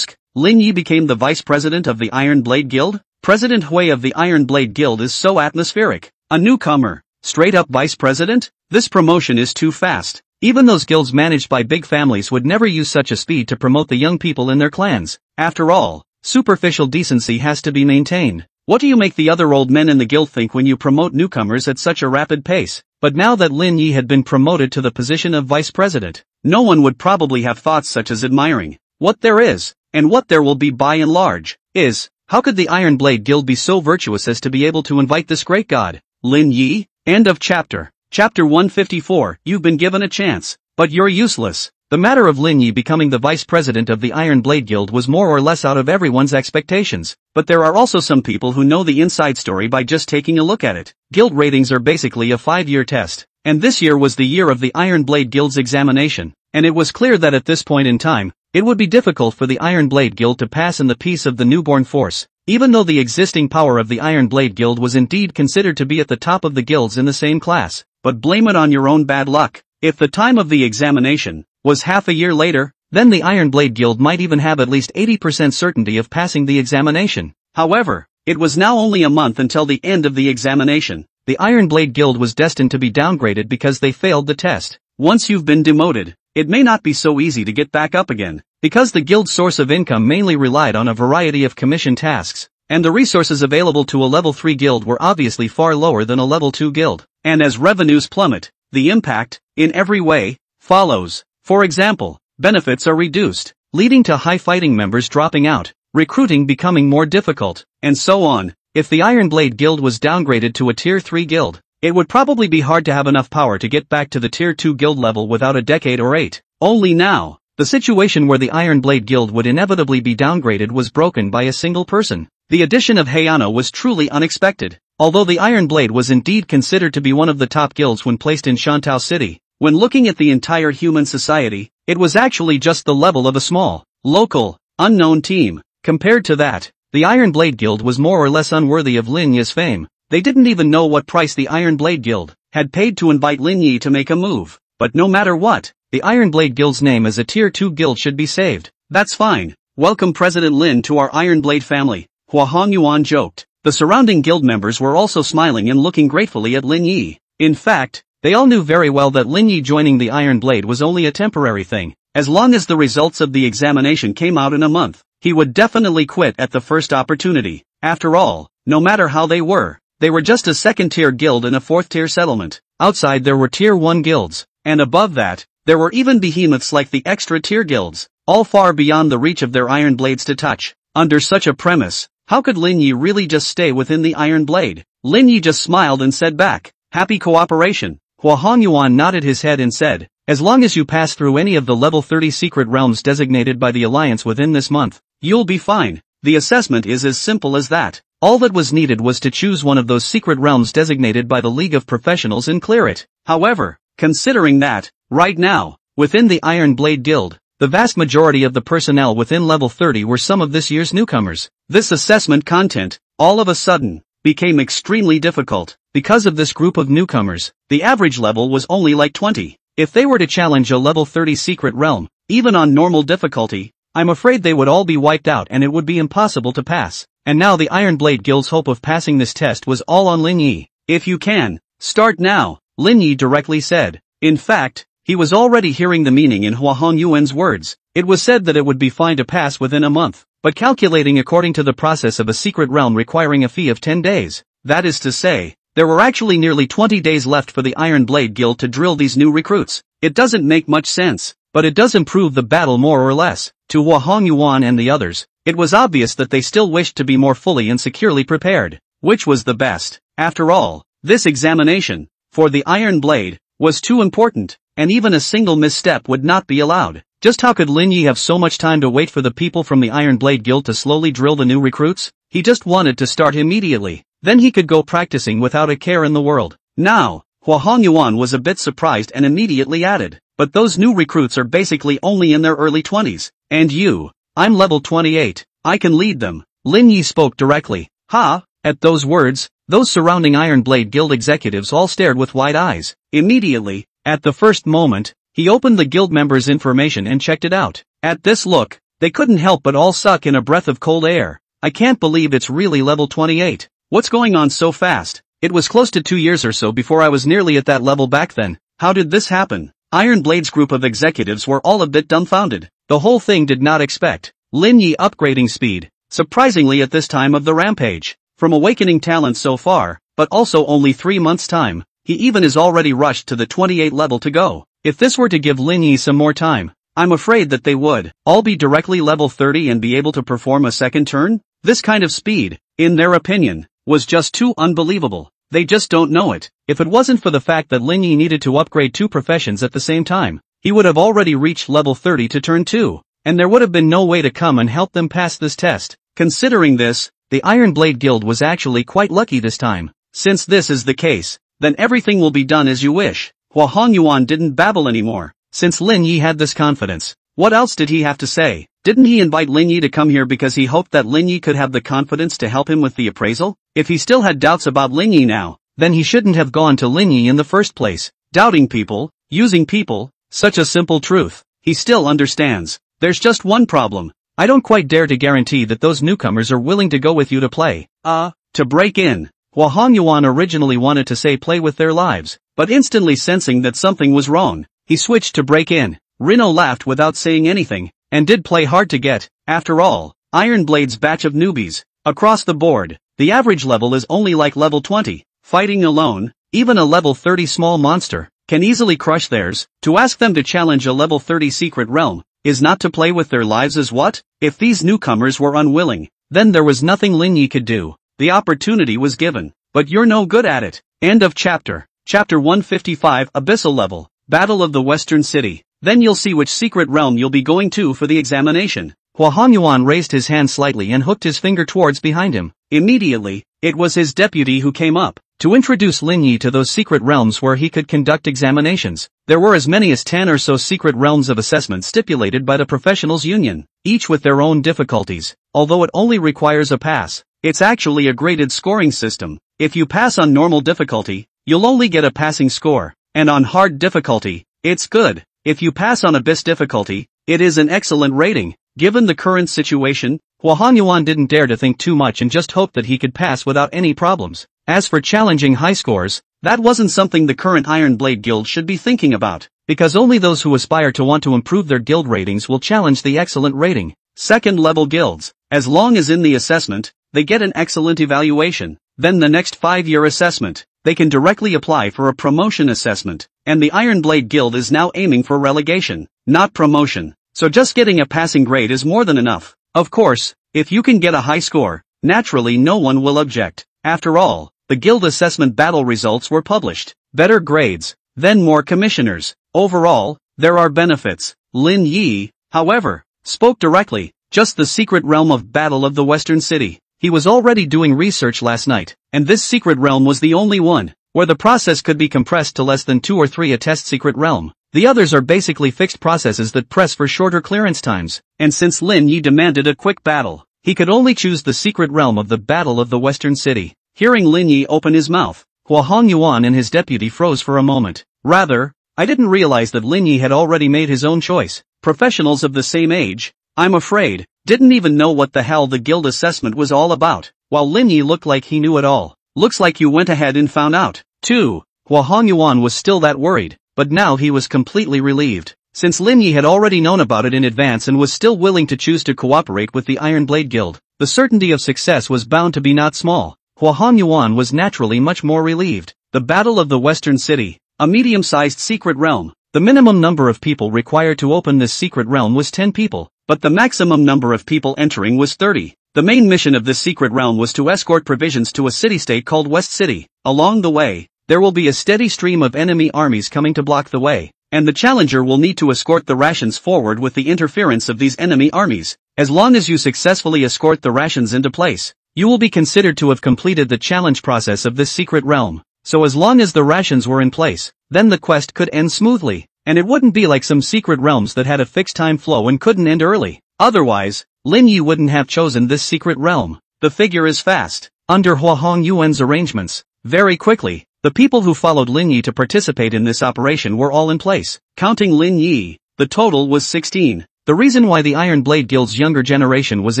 Lin Yi became the vice president of the Iron Blade Guild? President Hui of the Iron Blade Guild is so atmospheric. A newcomer, straight up vice president? This promotion is too fast. Even those guilds managed by big families would never use such a speed to promote the young people in their clans. After all, superficial decency has to be maintained. What do you make the other old men in the guild think when you promote newcomers at such a rapid pace? But now that Lin Yi had been promoted to the position of vice president, no one would probably have thoughts such as admiring. What there is, and what there will be by and large, is, how could the Iron Blade Guild be so virtuous as to be able to invite this great god, Lin Yi? End of chapter. Chapter 154, You've been given a chance, but you're useless. The matter of Lin Yi becoming the vice president of the Iron Blade Guild was more or less out of everyone's expectations, but there are also some people who know the inside story by just taking a look at it. Guild ratings are basically a 5-year test, and this year was the year of the Iron Blade Guild's examination, and it was clear that at this point in time, it would be difficult for the Iron Blade Guild to pass in the peace of the newborn force, even though the existing power of the Iron Blade Guild was indeed considered to be at the top of the guilds in the same class. But blame it on your own bad luck. If the time of the examination was half a year later, then the Iron Blade Guild might even have at least 80% certainty of passing the examination. However, it was now only a month until the end of the examination. The Iron Blade Guild was destined to be downgraded because they failed the test. Once you've been demoted, it may not be so easy to get back up again, because the guild's source of income mainly relied on a variety of commission tasks, and the resources available to a level 3 guild were obviously far lower than a level 2 guild. And as revenues plummet, the impact, in every way, follows. For example, benefits are reduced, leading to high fighting members dropping out, recruiting becoming more difficult, and so on. If the Iron Blade Guild was downgraded to a Tier 3 guild, it would probably be hard to have enough power to get back to the Tier 2 guild level without a decade or 8. Only now, the situation where the Iron Blade Guild would inevitably be downgraded was broken by a single person. The addition of Heiano was truly unexpected. Although the Iron Blade was indeed considered to be one of the top guilds when placed in Shantou City, when looking at the entire human society, it was actually just the level of a small, local, unknown team. Compared to that, the Iron Blade Guild was more or less unworthy of Lin Yi's fame. They didn't even know what price the Iron Blade Guild had paid to invite Lin Yi to make a move. But no matter what, the Iron Blade Guild's name as a Tier 2 guild should be saved. That's fine. Welcome President Lin to our Iron Blade family, Hua Hongyuan joked. The surrounding guild members were also smiling and looking gratefully at Lin Yi. In fact, they all knew very well that Lin Yi joining the Iron Blade was only a temporary thing. As long as the results of the examination came out in a month, he would definitely quit at the first opportunity. After all, no matter how they were just a second-tier guild in a fourth-tier settlement. Outside there were Tier 1 guilds, and above that, there were even behemoths like the extra-tier guilds, all far beyond the reach of their Iron Blades to touch. Under such a premise, how could Lin Yi really just stay within the Iron Blade? Lin Yi just smiled and said back, happy cooperation. Hua Hongyuan nodded his head and said, as long as you pass through any of the level 30 secret realms designated by the Alliance within this month, you'll be fine. The assessment is as simple as that. All that was needed was to choose one of those secret realms designated by the League of Professionals and clear it. However, considering that, right now, within the Iron Blade Guild, the vast majority of the personnel within level 30 were some of this year's newcomers. This assessment content, all of a sudden, became extremely difficult. Because of this group of newcomers, the average level was only like 20. If they were to challenge a level 30 secret realm, even on normal difficulty, I'm afraid they would all be wiped out and it would be impossible to pass. And now the Iron Blade Guild's hope of passing this test was all on Lin Yi. If you can, start now, Lin Yi directly said. In fact, he was already hearing the meaning in Hua Hongyuan's words. It was said that it would be fine to pass within a month, but calculating according to the process of a secret realm requiring a fee of 10 days. That is to say, there were actually nearly 20 days left for the Iron Blade Guild to drill these new recruits. It doesn't make much sense, but it does improve the battle more or less. To Hua Hongyuan and the others, it was obvious that they still wished to be more fully and securely prepared. Which was the best? After all, this examination, for the Iron Blade, was too important, and even a single misstep would not be allowed. Just how could Lin Yi have so much time to wait for the people from the Iron Blade Guild to slowly drill the new recruits? He just wanted to start immediately. Then he could go practicing without a care in the world. Now, Hua Hongyuan was a bit surprised and immediately added, but those new recruits are basically only in their early 20s. And you? I'm level 28. I can lead them. Lin Yi spoke directly. Ha! At those words, those surrounding Iron Blade Guild executives all stared with wide eyes. Immediately, at the first moment, he opened the guild members' information and checked it out. At this look, they couldn't help but all suck in a breath of cold air. I can't believe it's really level 28. What's going on so fast? It was close to 2 years or so before I was nearly at that level back then. How did this happen? Iron Blade's group of executives were all a bit dumbfounded. The whole thing did not expect Lin Yi upgrading speed, surprisingly at this time of the rampage. From awakening talent so far, but also only 3 months' time, he even is already rushed to the 28 level to go. If this were to give Lin Yi some more time, I'm afraid that they would all be directly level 30 and be able to perform a second turn. This kind of speed, in their opinion, was just too unbelievable. they just don't know it. If it wasn't for the fact that Lin Yi needed to upgrade 2 professions at the same time, he would have already reached level 30 to turn 2, and there would have been no way to come and help them pass this test. Considering this, the Iron Blade Guild was actually quite lucky this time. Since this is the case, then everything will be done as you wish. Hua Hongyuan didn't babble anymore. Since Lin Yi had this confidence, what else did he have to say? Didn't he invite Lin Yi to come here because he hoped that Lin Yi could have the confidence to help him with the appraisal? If he still had doubts about Lin Yi now, then he shouldn't have gone to Lin Yi in the first place. Doubting people, using people, such a simple truth. He still understands. There's just one problem. I don't quite dare to guarantee that those newcomers are willing to go with you to play. To break in. Hua Hongyuan originally wanted to say play with their lives, but instantly sensing that something was wrong, he switched to break in. Rino laughed without saying anything, and did play hard to get. After all, Iron Blade's batch of newbies. Across the board, the average level is only like level 20. Fighting alone, even a level 30 small monster can easily crush theirs. To ask them to challenge a level 30 secret realm is not to play with their lives as what? If these newcomers were unwilling, then there was nothing Lin Yi could do. The opportunity was given, but you're no good at it. End of chapter. Chapter 155 Abyssal Level, Battle of the Western City. Then you'll see which secret realm you'll be going to for the examination. Hua Hongyuan raised his hand slightly and hooked his finger towards behind him. Immediately, it was his deputy who came up to introduce Lin Yi to those secret realms where he could conduct examinations. There were as many as 10 or so secret realms of assessment stipulated by the professionals union, each with their own difficulties. Although it only requires a pass, it's actually a graded scoring system. If you pass on normal difficulty, you'll only get a passing score, and on hard difficulty, it's good. If you pass on abyss difficulty, it is an excellent rating. Given the current situation, Hua Hongyuan didn't dare to think too much and just hoped that he could pass without any problems. As for challenging high scores, that wasn't something the current Iron Blade Guild should be thinking about, because only those who aspire to want to improve their guild ratings will challenge the excellent rating. Second level guilds, as long as in the assessment, they get an excellent evaluation, then the next 5-year assessment, they can directly apply for a promotion assessment, and the Iron Blade Guild is now aiming for relegation, not promotion, so just getting a passing grade is more than enough. Of course, if you can get a high score, naturally no one will object. After all, the guild assessment battle results were published. Better grades, then more commissioners. Overall, there are benefits. Lin Yi, however, spoke directly, just the secret realm of Battle of the Western City. He was already doing research last night, and this secret realm was the only one where the process could be compressed to less than 2 or 3 a test secret realm. The others are basically fixed processes that press for shorter clearance times, and since Lin Yi demanded a quick battle, he could only choose the secret realm of the Battle of the Western City. Hearing Lin Yi open his mouth, Hua Hongyuan and his deputy froze for a moment. Rather, I didn't realize that Lin Yi had already made his own choice. Professionals of the same age, I'm afraid, didn't even know what the hell the guild assessment was all about, while Lin Yi looked like he knew it all. Looks like you went ahead and found out, too. Hua Hongyuan was still that worried, but now he was completely relieved. Since Lin Yi had already known about it in advance and was still willing to choose to cooperate with the Iron Blade Guild, the certainty of success was bound to be not small. Hua Hongyuan was naturally much more relieved. The Battle of the Western City, a medium-sized secret realm. The minimum number of people required to open this secret realm was 10 people, but the maximum number of people entering was 30. The main mission of this secret realm was to escort provisions to a city-state called West City. Along the way, there will be a steady stream of enemy armies coming to block the way, and the challenger will need to escort the rations forward with the interference of these enemy armies. As long as you successfully escort the rations into place, you will be considered to have completed the challenge process of this secret realm. So as long as the rations were in place, then the quest could end smoothly, and it wouldn't be like some secret realms that had a fixed time flow and couldn't end early. Otherwise, Lin Yi wouldn't have chosen this secret realm. The figure is fast. Under Hua Hongyuan's arrangements, very quickly, the people who followed Lin Yi to participate in this operation were all in place. Counting Lin Yi, the total was 16. The reason why the Iron Blade Guild's younger generation was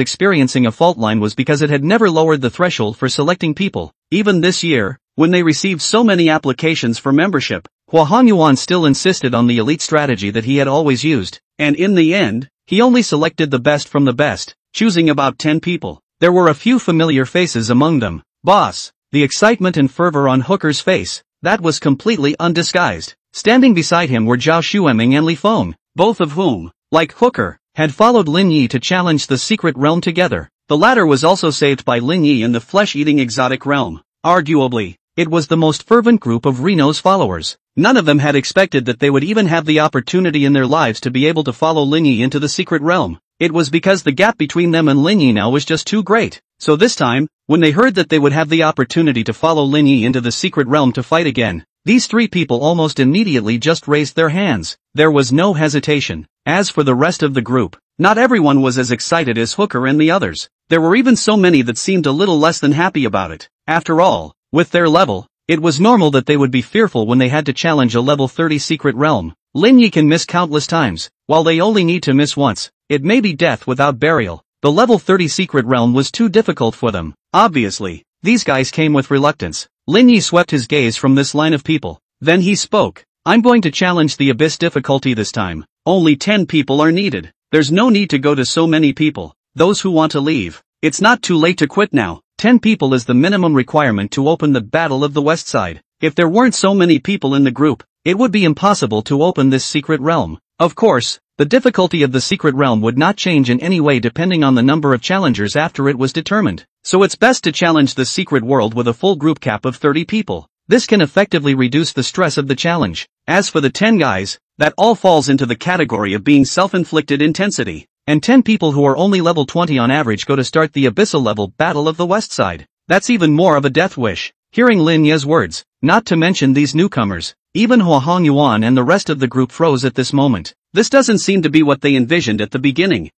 experiencing a fault line was because it had never lowered the threshold for selecting people. Even this year, when they received so many applications for membership, Hua Hongyuan still insisted on the elite strategy that he had always used, and in the end, he only selected the best from the best, choosing about 10 people. There were a few familiar faces among them. Boss, the excitement and fervor on Hooker's face, that was completely undisguised. Standing beside him were Zhao Xueming and Li Feng, both of whom, like Hooker, had followed Lin Yi to challenge the secret realm together. The latter was also saved by Lin Yi in the flesh-eating exotic realm. Arguably, It was the most fervent group of Reno's followers. None of them had expected that they would even have the opportunity in their lives to be able to follow Lin Yi into the secret realm. It was because the gap between them and Lin Yi now was just too great. So this time, when they heard that they would have the opportunity to follow Lin Yi into the secret realm to fight again, these three people almost immediately just raised their hands. There was no hesitation. As for the rest of the group, not everyone was as excited as Hooker and the others. There were even so many that seemed a little less than happy about it. After all, with their level, it was normal that they would be fearful when they had to challenge a level 30 secret realm. Lin Yi can miss countless times, while they only need to miss once. It may be death without burial. The level 30 secret realm was too difficult for them. Obviously, these guys came with reluctance. Lin Yi swept his gaze from this line of people. Then he spoke. I'm going to challenge the abyss difficulty this time. Only 10 people are needed. There's no need to go to so many people. Those who want to leave. It's not too late to quit now. 10 people is the minimum requirement to open the Battle of the West Side. If there weren't so many people in the group, it would be impossible to open this secret realm. Of course, the difficulty of the secret realm would not change in any way depending on the number of challengers after it was determined. So it's best to challenge the secret world with a full group cap of 30 people. This can effectively reduce the stress of the challenge. As for the 10 guys, that all falls into the category of being self-inflicted intensity. And 10 people who are only level 20 on average go to start the abyssal level Battle of the West Side. That's even more of a death wish. Hearing Lin Yi's words, not to mention these newcomers, even Hua Hongyuan and the rest of the group froze at this moment. This doesn't seem to be what they envisioned at the beginning.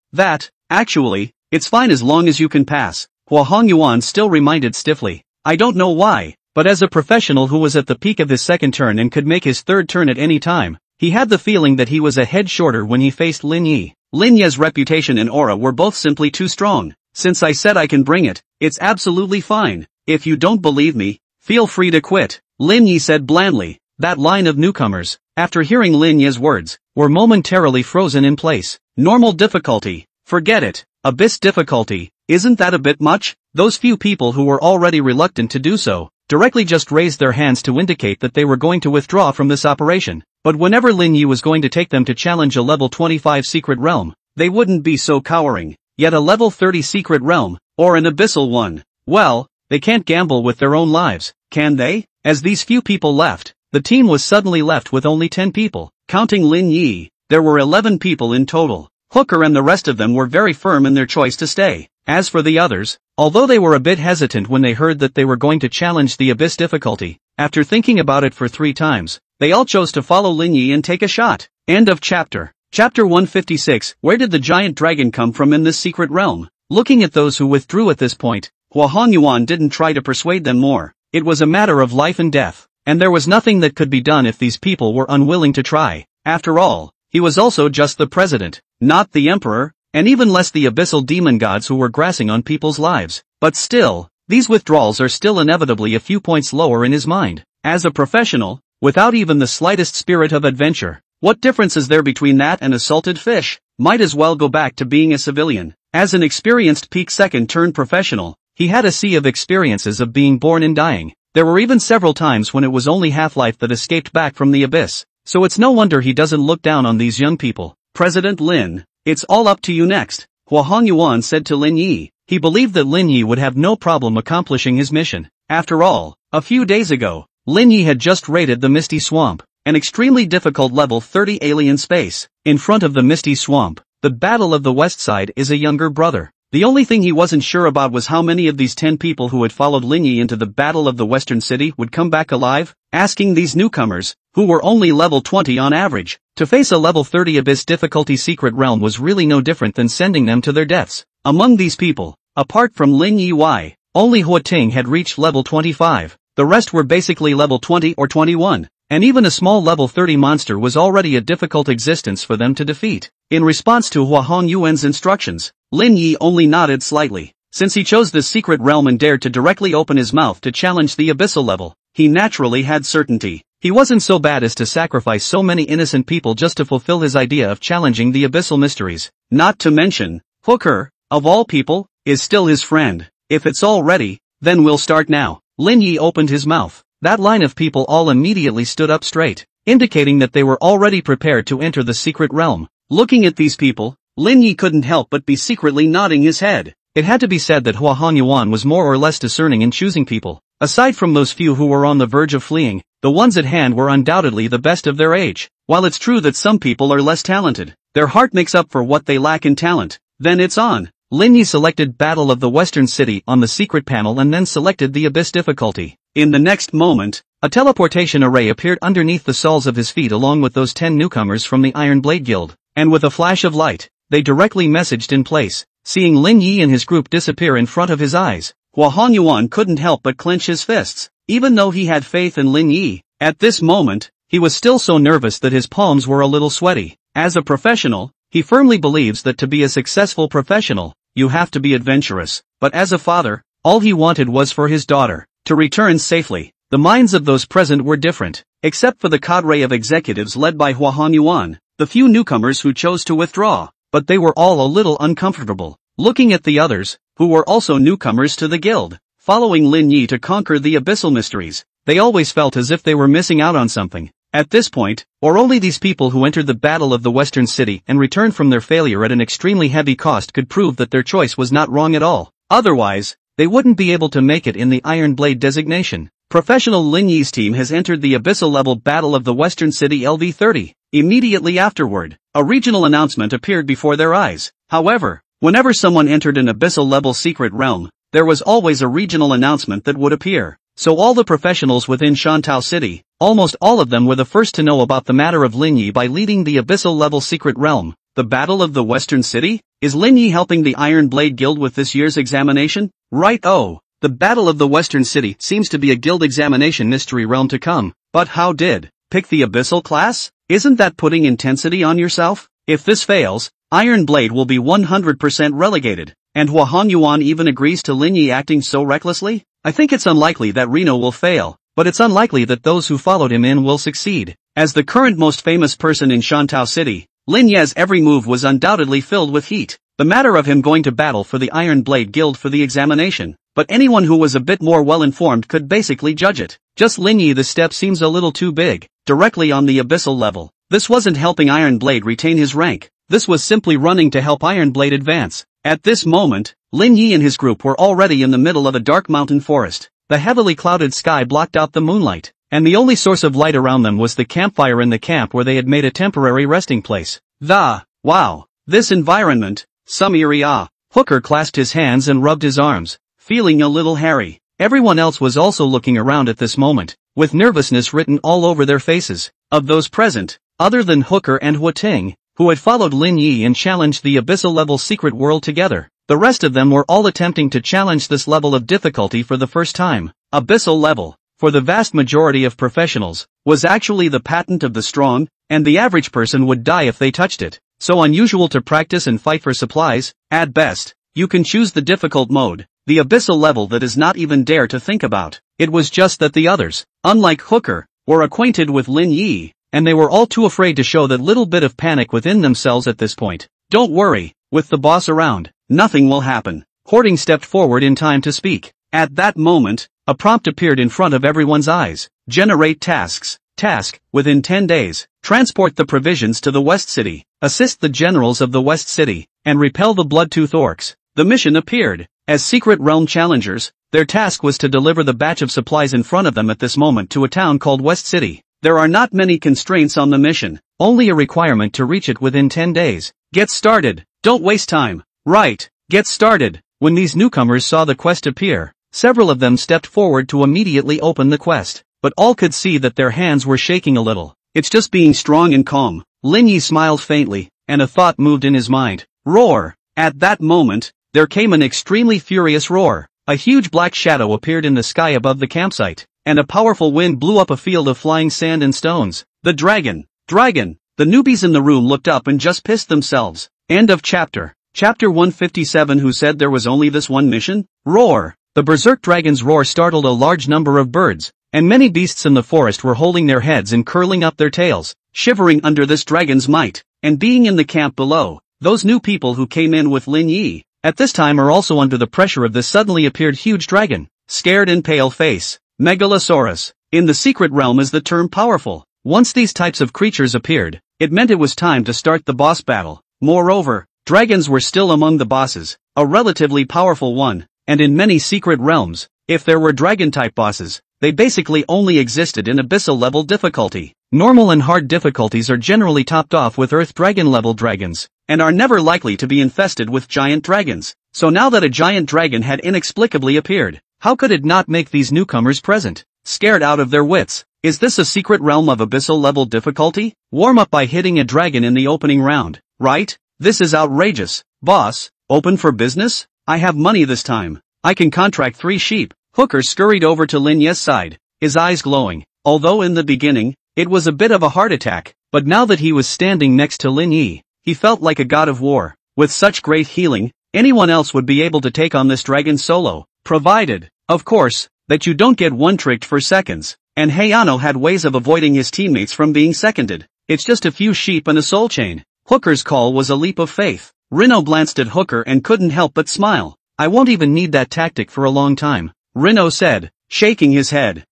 Actually, it's fine as long as you can pass. Hua Hongyuan still reminded stiffly. I don't know why, but as a professional who was at the peak of his second turn and could make his third turn at any time, he had the feeling that he was a head shorter when he faced Lin Yi. Lin Yi's reputation and aura were both simply too strong. Since I said I can bring it, it's absolutely fine. If you don't believe me, feel free to quit, Lin Yi said blandly. That line of newcomers, after hearing Lin Yi's words, were momentarily frozen in place. Normal difficulty? Forget it. Abyss difficulty? Isn't that a bit much? Those few people who were already reluctant to do so, directly just raised their hands to indicate that they were going to withdraw from this operation. But whenever Lin Yi was going to take them to challenge a level 25 secret realm, they wouldn't be so cowering. Yet a level 30 secret realm, or an abyssal one, well, they can't gamble with their own lives, can they? As these few people left, the team was suddenly left with only 10 people. Counting Lin Yi, there were 11 people in total. Hooker and the rest of them were very firm in their choice to stay. As for the others, although they were a bit hesitant when they heard that they were going to challenge the abyss difficulty, after thinking about it for 3 times, they all chose to follow Lin Yi and take a shot. End of chapter. Chapter 156. Where did the giant dragon come from in this secret realm? Looking at those who withdrew at this point, Hua Hongyuan didn't try to persuade them more. It was a matter of life and death, and there was nothing that could be done if these people were unwilling to try. After all, he was also just the president, not the emperor, and even less the abyssal demon gods who were grasping on people's lives. But still, these withdrawals are still inevitably a few points lower in his mind. As a professional, without even the slightest spirit of adventure, what difference is there between that and a salted fish? Might as well go back to being a civilian. As an experienced peak second-turn professional, he had a sea of experiences of being born and dying. There were even several times when it was only half-life that escaped back from the abyss. So it's no wonder he doesn't look down on these young people. President Lin, it's all up to you next, Hua Hongyuan said to Lin Yi. He believed that Lin Yi would have no problem accomplishing his mission. After all, a few days ago, Lin Yi had just raided the Misty Swamp, an extremely difficult level 30 alien space. In front of the Misty Swamp, the Battle of the West Side is a younger brother. The only thing he wasn't sure about was how many of these 10 people who had followed Lin Yi into the Battle of the Western City would come back alive. Asking these newcomers, who were only level 20 on average, to face a level 30 abyss difficulty secret realm was really no different than sending them to their deaths. Among these people, apart from Lin Yi, only Hua Ting had reached level 25, the rest were basically level 20 or 21, and even a small level 30 monster was already a difficult existence for them to defeat. In response to Hua Hongyuan's instructions, Lin Yi only nodded slightly. Since he chose the secret realm and dared to directly open his mouth to challenge the abyssal level, he naturally had certainty. He wasn't so bad as to sacrifice so many innocent people just to fulfill his idea of challenging the abyssal mysteries. Not to mention, Hooker, of all people, is still his friend. If it's all ready, then we'll start now. Lin Yi opened his mouth. That line of people all immediately stood up straight, indicating that they were already prepared to enter the secret realm. Looking at these people, Lin Yi couldn't help but be secretly nodding his head. It had to be said that Hua Hongyuan was more or less discerning in choosing people. Aside from those few who were on the verge of fleeing, the ones at hand were undoubtedly the best of their age. While it's true that some people are less talented, their heart makes up for what they lack in talent. Then it's on. Lin Yi selected Battle of the Western City on the secret panel and then selected the Abyss difficulty. In the next moment, a teleportation array appeared underneath the soles of his feet along with those 10 newcomers from the Iron Blade Guild, and with a flash of light, they directly messaged in place. Seeing Lin Yi and his group disappear in front of his eyes, Hua Honyuan couldn't help but clench his fists. Even though he had faith in Lin Yi, at this moment, he was still so nervous that his palms were a little sweaty. As a professional, he firmly believes that to be a successful professional, you have to be adventurous. But as a father, all he wanted was for his daughter to return safely. The minds of those present were different, except for the cadre of executives led by Hua Honyuan, the few newcomers who chose to withdraw. But they were all a little uncomfortable, looking at the others, who were also newcomers to the guild, following Lin Yi to conquer the abyssal mysteries. They always felt as if they were missing out on something. At this point, or only these people who entered the Battle of the Western City and returned from their failure at an extremely heavy cost could prove that their choice was not wrong at all. Otherwise, they wouldn't be able to make it in the Iron Blade designation. Professional Lin Yi's team has entered the abyssal-level Battle of the Western City LV30. Immediately afterward, a regional announcement appeared before their eyes. However, whenever someone entered an abyssal-level secret realm, there was always a regional announcement that would appear. So all the professionals within Shantou City, almost all of them were the first to know about the matter of Lin Yi by leading the abyssal-level secret realm. The Battle of the Western City? Is Lin Yi helping the Iron Blade Guild with this year's examination? Right. Oh, the Battle of the Western City seems to be a guild examination mystery realm to come. But how did pick the abyssal class? Isn't that putting intensity on yourself? If this fails, Iron Blade will be 100% relegated. And Hua Honyuan even agrees to Lin Yi acting so recklessly? I think it's unlikely that Reno will fail, but it's unlikely that those who followed him in will succeed. As the current most famous person in Shantou City, Lin Yi's every move was undoubtedly filled with heat. The matter of him going to battle for the Iron Blade Guild for the examination, but anyone who was a bit more well-informed could basically judge it. Just Lin Yi, the step seems a little too big, directly on the abyssal level. This wasn't helping Iron Blade retain his rank, this was simply running to help Iron Blade advance. At this moment, Lin Yi and his group were already in the middle of a dark mountain forest. The heavily clouded sky blocked out the moonlight, and the only source of light around them was the campfire in the camp where they had made a temporary resting place. Wow, this environment, some eerie ah. Hooker clasped his hands and rubbed his arms, feeling a little hairy. Everyone else was also looking around at this moment, with nervousness written all over their faces. Of those present, other than Hooker and Hua Ting, who had followed Lin Yi and challenged the abyssal-level secret world together, the rest of them were all attempting to challenge this level of difficulty for the first time. Abyssal level, for the vast majority of professionals, was actually the patent of the strong, and the average person would die if they touched it. So unusual to practice and fight for supplies. At best, you can choose the difficult mode, the abyssal level that is not even dare to think about. It was just that the others, unlike Hooker, were acquainted with Lin Yi, and they were all too afraid to show that little bit of panic within themselves at this point. Don't worry, with the boss around, nothing will happen. Hoarding stepped forward in time to speak. At that moment, a prompt appeared in front of everyone's eyes. Generate tasks. Task, within 10 days, transport the provisions to the West City, assist the generals of the West City, and repel the Bloodtooth Orcs. The mission appeared. As secret realm challengers, their task was to deliver the batch of supplies in front of them at this moment to a town called West City. There are not many constraints on the mission, only a requirement to reach it within 10 days. Get started. Don't waste time. Right, get started. When these newcomers saw the quest appear, several of them stepped forward to immediately open the quest, but all could see that their hands were shaking a little. It's just being strong and calm. Lin Yi smiled faintly, and a thought moved in his mind. Roar! At that moment, there came an extremely furious roar. A huge black shadow appeared in the sky above the campsite, and a powerful wind blew up a field of flying sand and stones. The dragon! Dragon! The newbies in the room looked up and just pissed themselves. End of chapter. Chapter 157. Who said there was only this one mission? Roar! The berserk dragon's roar startled a large number of birds, and many beasts in the forest were holding their heads and curling up their tails, shivering under this dragon's might. And being in the camp below, those new people who came in with Lin Yi, at this time are also under the pressure of this suddenly appeared huge dragon. Scared and pale face. Megalosaurus. In the secret realm is the term powerful. Once these types of creatures appeared, it meant it was time to start the boss battle. Moreover, dragons were still among the bosses, a relatively powerful one, and in many secret realms, If there were dragon-type bosses, they basically only existed in abyssal-level difficulty. Normal and hard difficulties are generally topped off with Earth Dragon-level dragons, and are never likely to be infested with giant dragons. So now that a giant dragon had inexplicably appeared, how could it not make these newcomers present scared out of their wits? Is this a secret realm of abyssal-level difficulty? Warm up by hitting a dragon in the opening round, right? This is outrageous. Boss, open for business? I have money this time. I can contract 3 sheep. Hooker scurried over to Lin Yi's side, his eyes glowing. Although in the beginning, it was a bit of a heart attack, but now that he was standing next to Lin Yi, he felt like a god of war. With such great healing, anyone else would be able to take on this dragon solo, provided, of course, that you don't get one-tricked for seconds. And Hayano had ways of avoiding his teammates from being seconded. It's just a few sheep and a soul chain. Hooker's call was a leap of faith. Rino glanced at Hooker and couldn't help but smile. I won't even need that tactic for a long time, Rino said, shaking his head.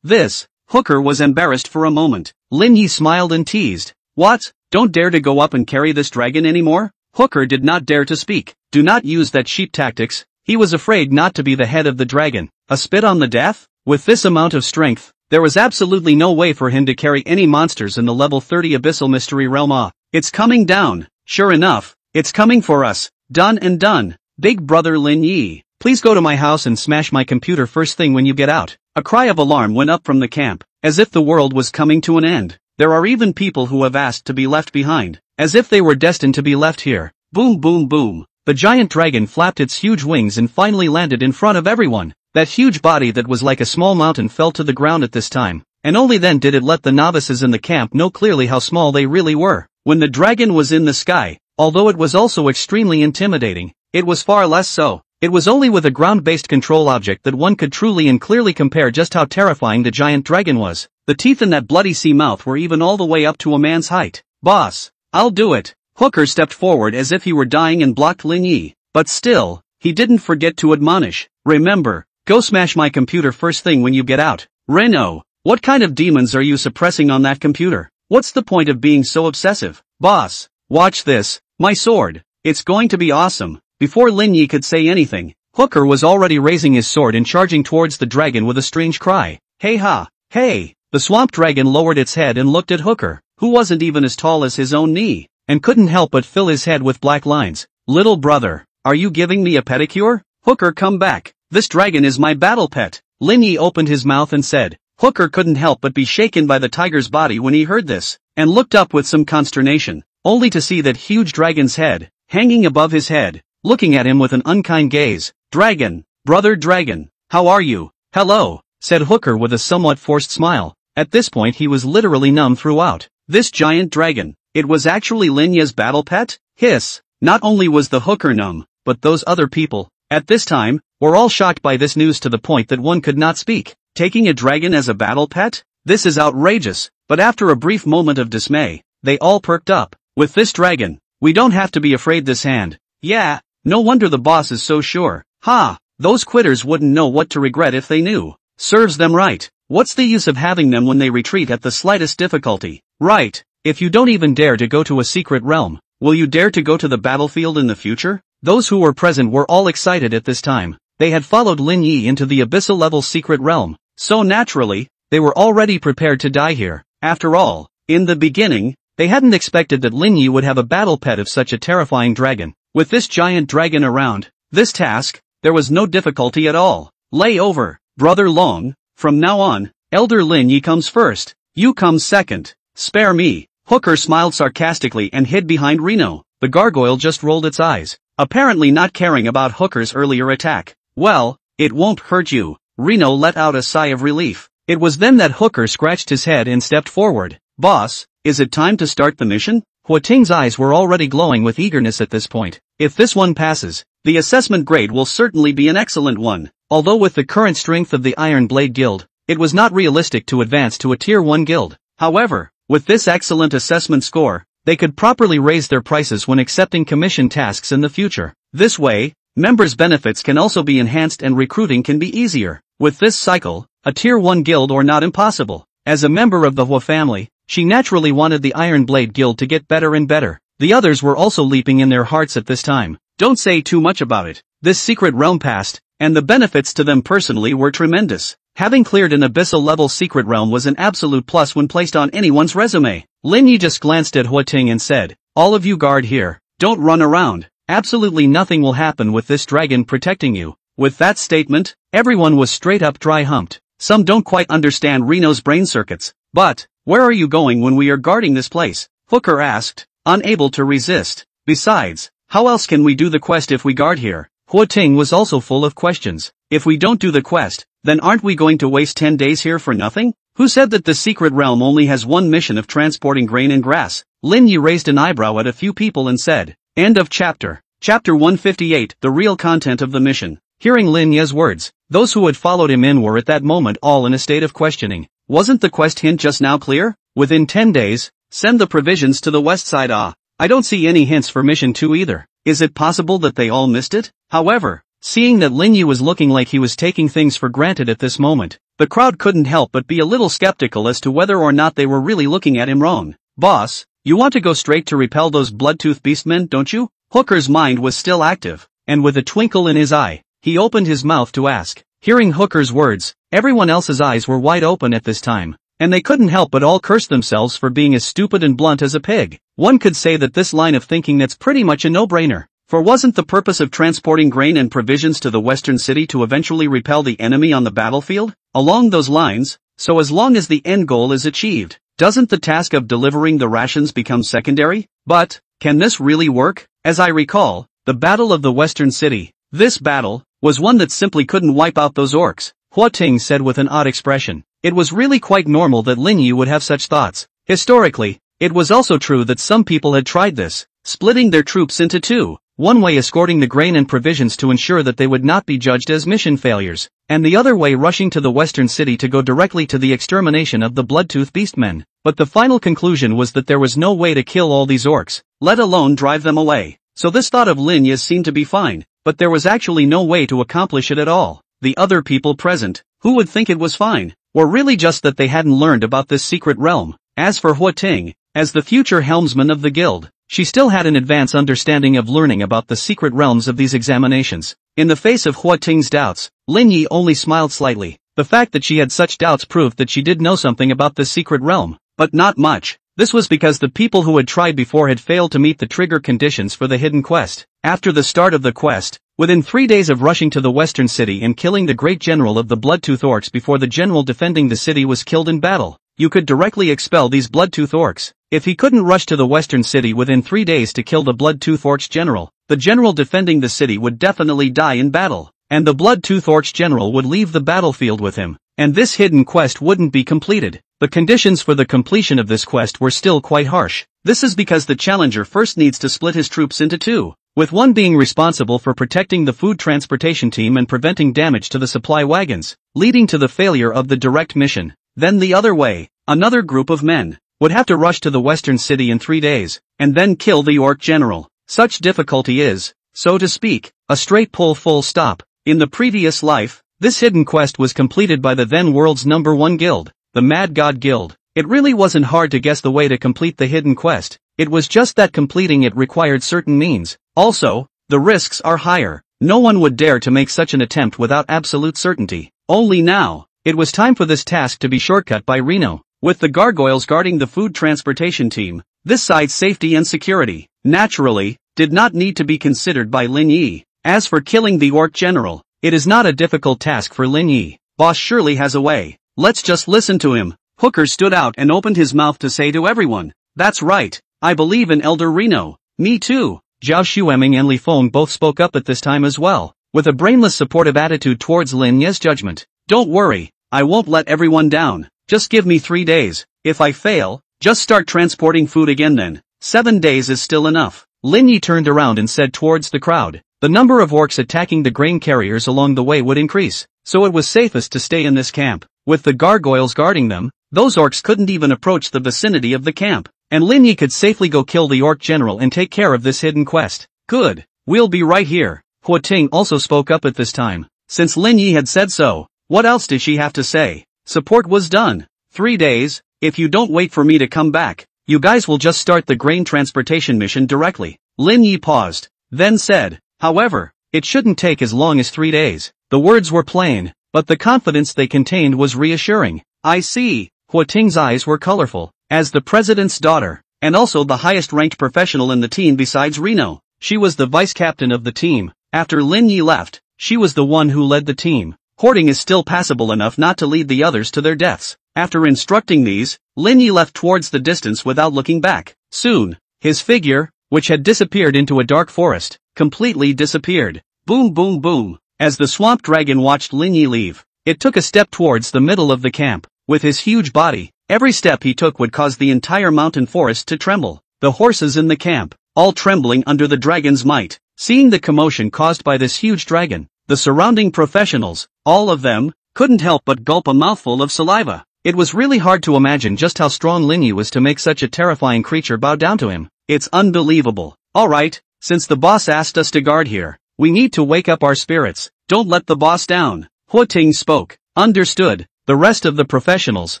This. Hooker was embarrassed for a moment. Lin Yi smiled and teased. What? Don't dare to go up and carry this dragon anymore? Hooker did not dare to speak. Do not use that sheep tactics. He was afraid not to be the head of the dragon. A spit on the death? With this amount of strength, there was absolutely no way for him to carry any monsters in the level 30 Abyssal Mystery Realm. It's coming down. Sure enough, it's coming for us. Done and done. Big brother Lin Yi, please go to my house and smash my computer first thing when you get out. A cry of alarm went up from the camp, as if the world was coming to an end. There are even people who have asked to be left behind, as if they were destined to be left here. Boom boom boom. The giant dragon flapped its huge wings and finally landed in front of everyone. That huge body that was like a small mountain fell to the ground at this time, and only then did it let the novices in the camp know clearly how small they really were. When the dragon was in the sky, although it was also extremely intimidating, it was far less so. It was only with a ground-based control object that one could truly and clearly compare just how terrifying the giant dragon was. The teeth in that bloody sea mouth were even all the way up to a man's height. Boss, I'll do it. Hooker stepped forward as if he were dying and blocked Lin Yi, but still, he didn't forget to admonish. Remember, go smash my computer first thing when you get out. Reno, what kind of demons are you suppressing on that computer? What's the point of being so obsessive? Boss, watch this, my sword. It's going to be awesome. Before Lin Yi could say anything, Hooker was already raising his sword and charging towards the dragon with a strange cry. Hey ha, hey! The swamp dragon lowered its head and looked at Hooker, who wasn't even as tall as his own knee, and couldn't help but fill his head with black lines. Little brother, are you giving me a pedicure? Hooker, come back. This dragon is my battle pet. Lin Yi opened his mouth and said. Hooker couldn't help but be shaken by the tiger's body when he heard this, and looked up with some consternation, only to see that huge dragon's head, hanging above his head, looking at him with an unkind gaze. Dragon, brother dragon, how are you? Hello, said Hooker with a somewhat forced smile. At this point he was literally numb throughout. This giant dragon, it was actually Lin Yi's battle pet? Hiss. Not only was the Hooker numb, but those other people, at this time, were all shocked by this news to the point that one could not speak. Taking a dragon as a battle pet? This is outrageous. But after a brief moment of dismay, they all perked up. With this dragon, we don't have to be afraid this hand. Yeah, no wonder the boss is so sure. Ha, those quitters wouldn't know what to regret if they knew. Serves them right. What's the use of having them when they retreat at the slightest difficulty? Right, if you don't even dare to go to a secret realm, will you dare to go to the battlefield in the future? Those who were present were all excited at this time. They had followed Lin Yi into the abyssal-level secret realm, so naturally, they were already prepared to die here. After all, in the beginning, they hadn't expected that Lin Yi would have a battle pet of such a terrifying dragon. With this giant dragon around, this task, there was no difficulty at all. Lay over, brother Long. From now on, Elder Lin Yi comes first. You come second. Spare me. Hooker smiled sarcastically and hid behind Reno. The gargoyle just rolled its eyes, apparently not caring about Hooker's earlier attack. Well, it won't hurt you. Reno let out a sigh of relief. It was then that Hooker scratched his head and stepped forward. Boss, is it time to start the mission? Hua Ting's eyes were already glowing with eagerness at this point. If this one passes, the assessment grade will certainly be an excellent one. Although with the current strength of the Iron Blade Guild, it was not realistic to advance to a Tier 1 guild. However, with this excellent assessment score, they could properly raise their prices when accepting commission tasks in the future. This way, members' benefits can also be enhanced and recruiting can be easier. With this cycle, a Tier 1 guild or not impossible. As a member of the Hua family, she naturally wanted the Iron Blade Guild to get better and better. The others were also leaping in their hearts at this time. Don't say too much about it. This secret realm passed, and the benefits to them personally were tremendous. Having cleared an abyssal-level secret realm was an absolute plus when placed on anyone's resume. Lin Yi just glanced at Hua Ting and said, "All of you guard here. Don't run around. Absolutely nothing will happen with this dragon protecting you." With that statement, everyone was straight up dry-humped. Some don't quite understand Reno's brain circuits. "But, where are you going when we are guarding this place?" Hooker asked, unable to resist. "Besides, how else can we do the quest if we guard here?" Hua Ting was also full of questions. "If we don't do the quest, then aren't we going to waste 10 days here for nothing? Who said that the secret realm only has one mission of transporting grain and grass?" Lin Yi raised an eyebrow at a few people and said, "End of chapter." Chapter 158, The Real Content of the Mission. Hearing Lin Yi's words, those who had followed him in were at that moment all in a state of questioning. Wasn't the quest hint just now clear? Within 10 days, send the provisions to the west side. I don't see any hints for mission 2 either. Is it possible that they all missed it? However, seeing that Lin Yi was looking like he was taking things for granted at this moment, the crowd couldn't help but be a little skeptical as to whether or not they were really looking at him wrong. "Boss, you want to go straight to repel those bloodtooth beastmen, don't you?" Hooker's mind was still active, and with a twinkle in his eye, he opened his mouth to ask. Hearing Hooker's words, everyone else's eyes were wide open at this time, and they couldn't help but all curse themselves for being as stupid and blunt as a pig. One could say that this line of thinking that's pretty much a no-brainer. For wasn't the purpose of transporting grain and provisions to the western city to eventually repel the enemy on the battlefield? Along those lines, so as long as the end goal is achieved, doesn't the task of delivering the rations become secondary? But, can this really work? As I recall, the Battle of the Western City, this battle, was one that simply couldn't wipe out those orcs, Hua Ting said with an odd expression. It was really quite normal that Lin Yi would have such thoughts. Historically, it was also true that some people had tried this, splitting their troops into 2. One way escorting the grain and provisions to ensure that they would not be judged as mission failures, and the other way rushing to the western city to go directly to the extermination of the bloodtooth beastmen. But the final conclusion was that there was no way to kill all these orcs, let alone drive them away. So this thought of Lin Yi's seemed to be fine, but there was actually no way to accomplish it at all. The other people present, who would think it was fine, were really just that they hadn't learned about this secret realm. As for Hua Ting, as the future helmsman of the guild, she still had an advanced understanding of learning about the secret realms of these examinations. In the face of Hua Ting's doubts, Lin Yi only smiled slightly. The fact that she had such doubts proved that she did know something about this secret realm, but not much. This was because the people who had tried before had failed to meet the trigger conditions for the hidden quest. After the start of the quest, within 3 days of rushing to the western city and killing the great general of the Bloodtooth Orcs before the general defending the city was killed in battle, you could directly expel these Bloodtooth Orcs. If he couldn't rush to the western city within 3 days to kill the Bloodtooth Orcs general, the general defending the city would definitely die in battle, and the Bloodtooth Orcs general would leave the battlefield with him, and this hidden quest wouldn't be completed. The conditions for the completion of this quest were still quite harsh. This is because the challenger first needs to split his troops into 2, with one being responsible for protecting the food transportation team and preventing damage to the supply wagons, leading to the failure of the direct mission. Then the other way, another group of men would have to rush to the western city in 3 days, and then kill the orc general. Such difficulty is, so to speak, a straight pull full stop. In the previous life, this hidden quest was completed by the then world's #1 guild, the Mad God Guild. It really wasn't hard to guess the way to complete the hidden quest. It was just that completing it required certain means. Also, the risks are higher. No one would dare to make such an attempt without absolute certainty. Only now, it was time for this task to be shortcut by Reno. With the gargoyles guarding the food transportation team, this side's safety and security, naturally, did not need to be considered by Lin Yi. As for killing the orc general, it is not a difficult task for Lin Yi. Boss surely has a way. Let's just listen to him. Hooker stood out and opened his mouth to say to everyone, "That's right, I believe in Elder Reno." "Me too." Zhao Xueming and Li Feng both spoke up at this time as well, with a brainless supportive attitude towards Lin Yi's judgment. "Don't worry, I won't let everyone down. Just give me 3 days. If I fail, just start transporting food again then. 7 days is still enough." Lin Yi turned around and said towards the crowd, the number of orcs attacking the grain carriers along the way would increase, so it was safest to stay in this camp. With the gargoyles guarding them, those orcs couldn't even approach the vicinity of the camp, and Lin Yi could safely go kill the orc general and take care of this hidden quest. "Good, we'll be right here." Hua Ting also spoke up at this time. Since Lin Yi had said so, what else did she have to say? Support was done. 3 days, if you don't wait for me to come back, you guys will just start the grain transportation mission directly. Lin Yi paused, then said, "However, it shouldn't take as long as 3 days. The words were plain, but the confidence they contained was reassuring. I see. Hua Ting's eyes were colorful. As the president's daughter, and also the highest-ranked professional in the team besides Reno, she was the vice-captain of the team. After Lin Yi left, she was the one who led the team. Hoarding is still passable enough not to lead the others to their deaths. After instructing these, Lin Yi left towards the distance without looking back. Soon, his figure, which had disappeared into a dark forest, completely disappeared. Boom boom boom. As the swamp dragon watched Lin Yi leave, it took a step towards the middle of the camp. With his huge body, every step he took would cause the entire mountain forest to tremble. The horses in the camp, all trembling under the dragon's might. Seeing the commotion caused by this huge dragon, the surrounding professionals, all of them, couldn't help but gulp a mouthful of saliva. It was really hard to imagine just how strong Lin Yi was to make such a terrifying creature bow down to him. It's unbelievable. Alright, since the boss asked us to guard here, we need to wake up our spirits. Don't let the boss down. Hua Ting spoke. Understood. The rest of the professionals,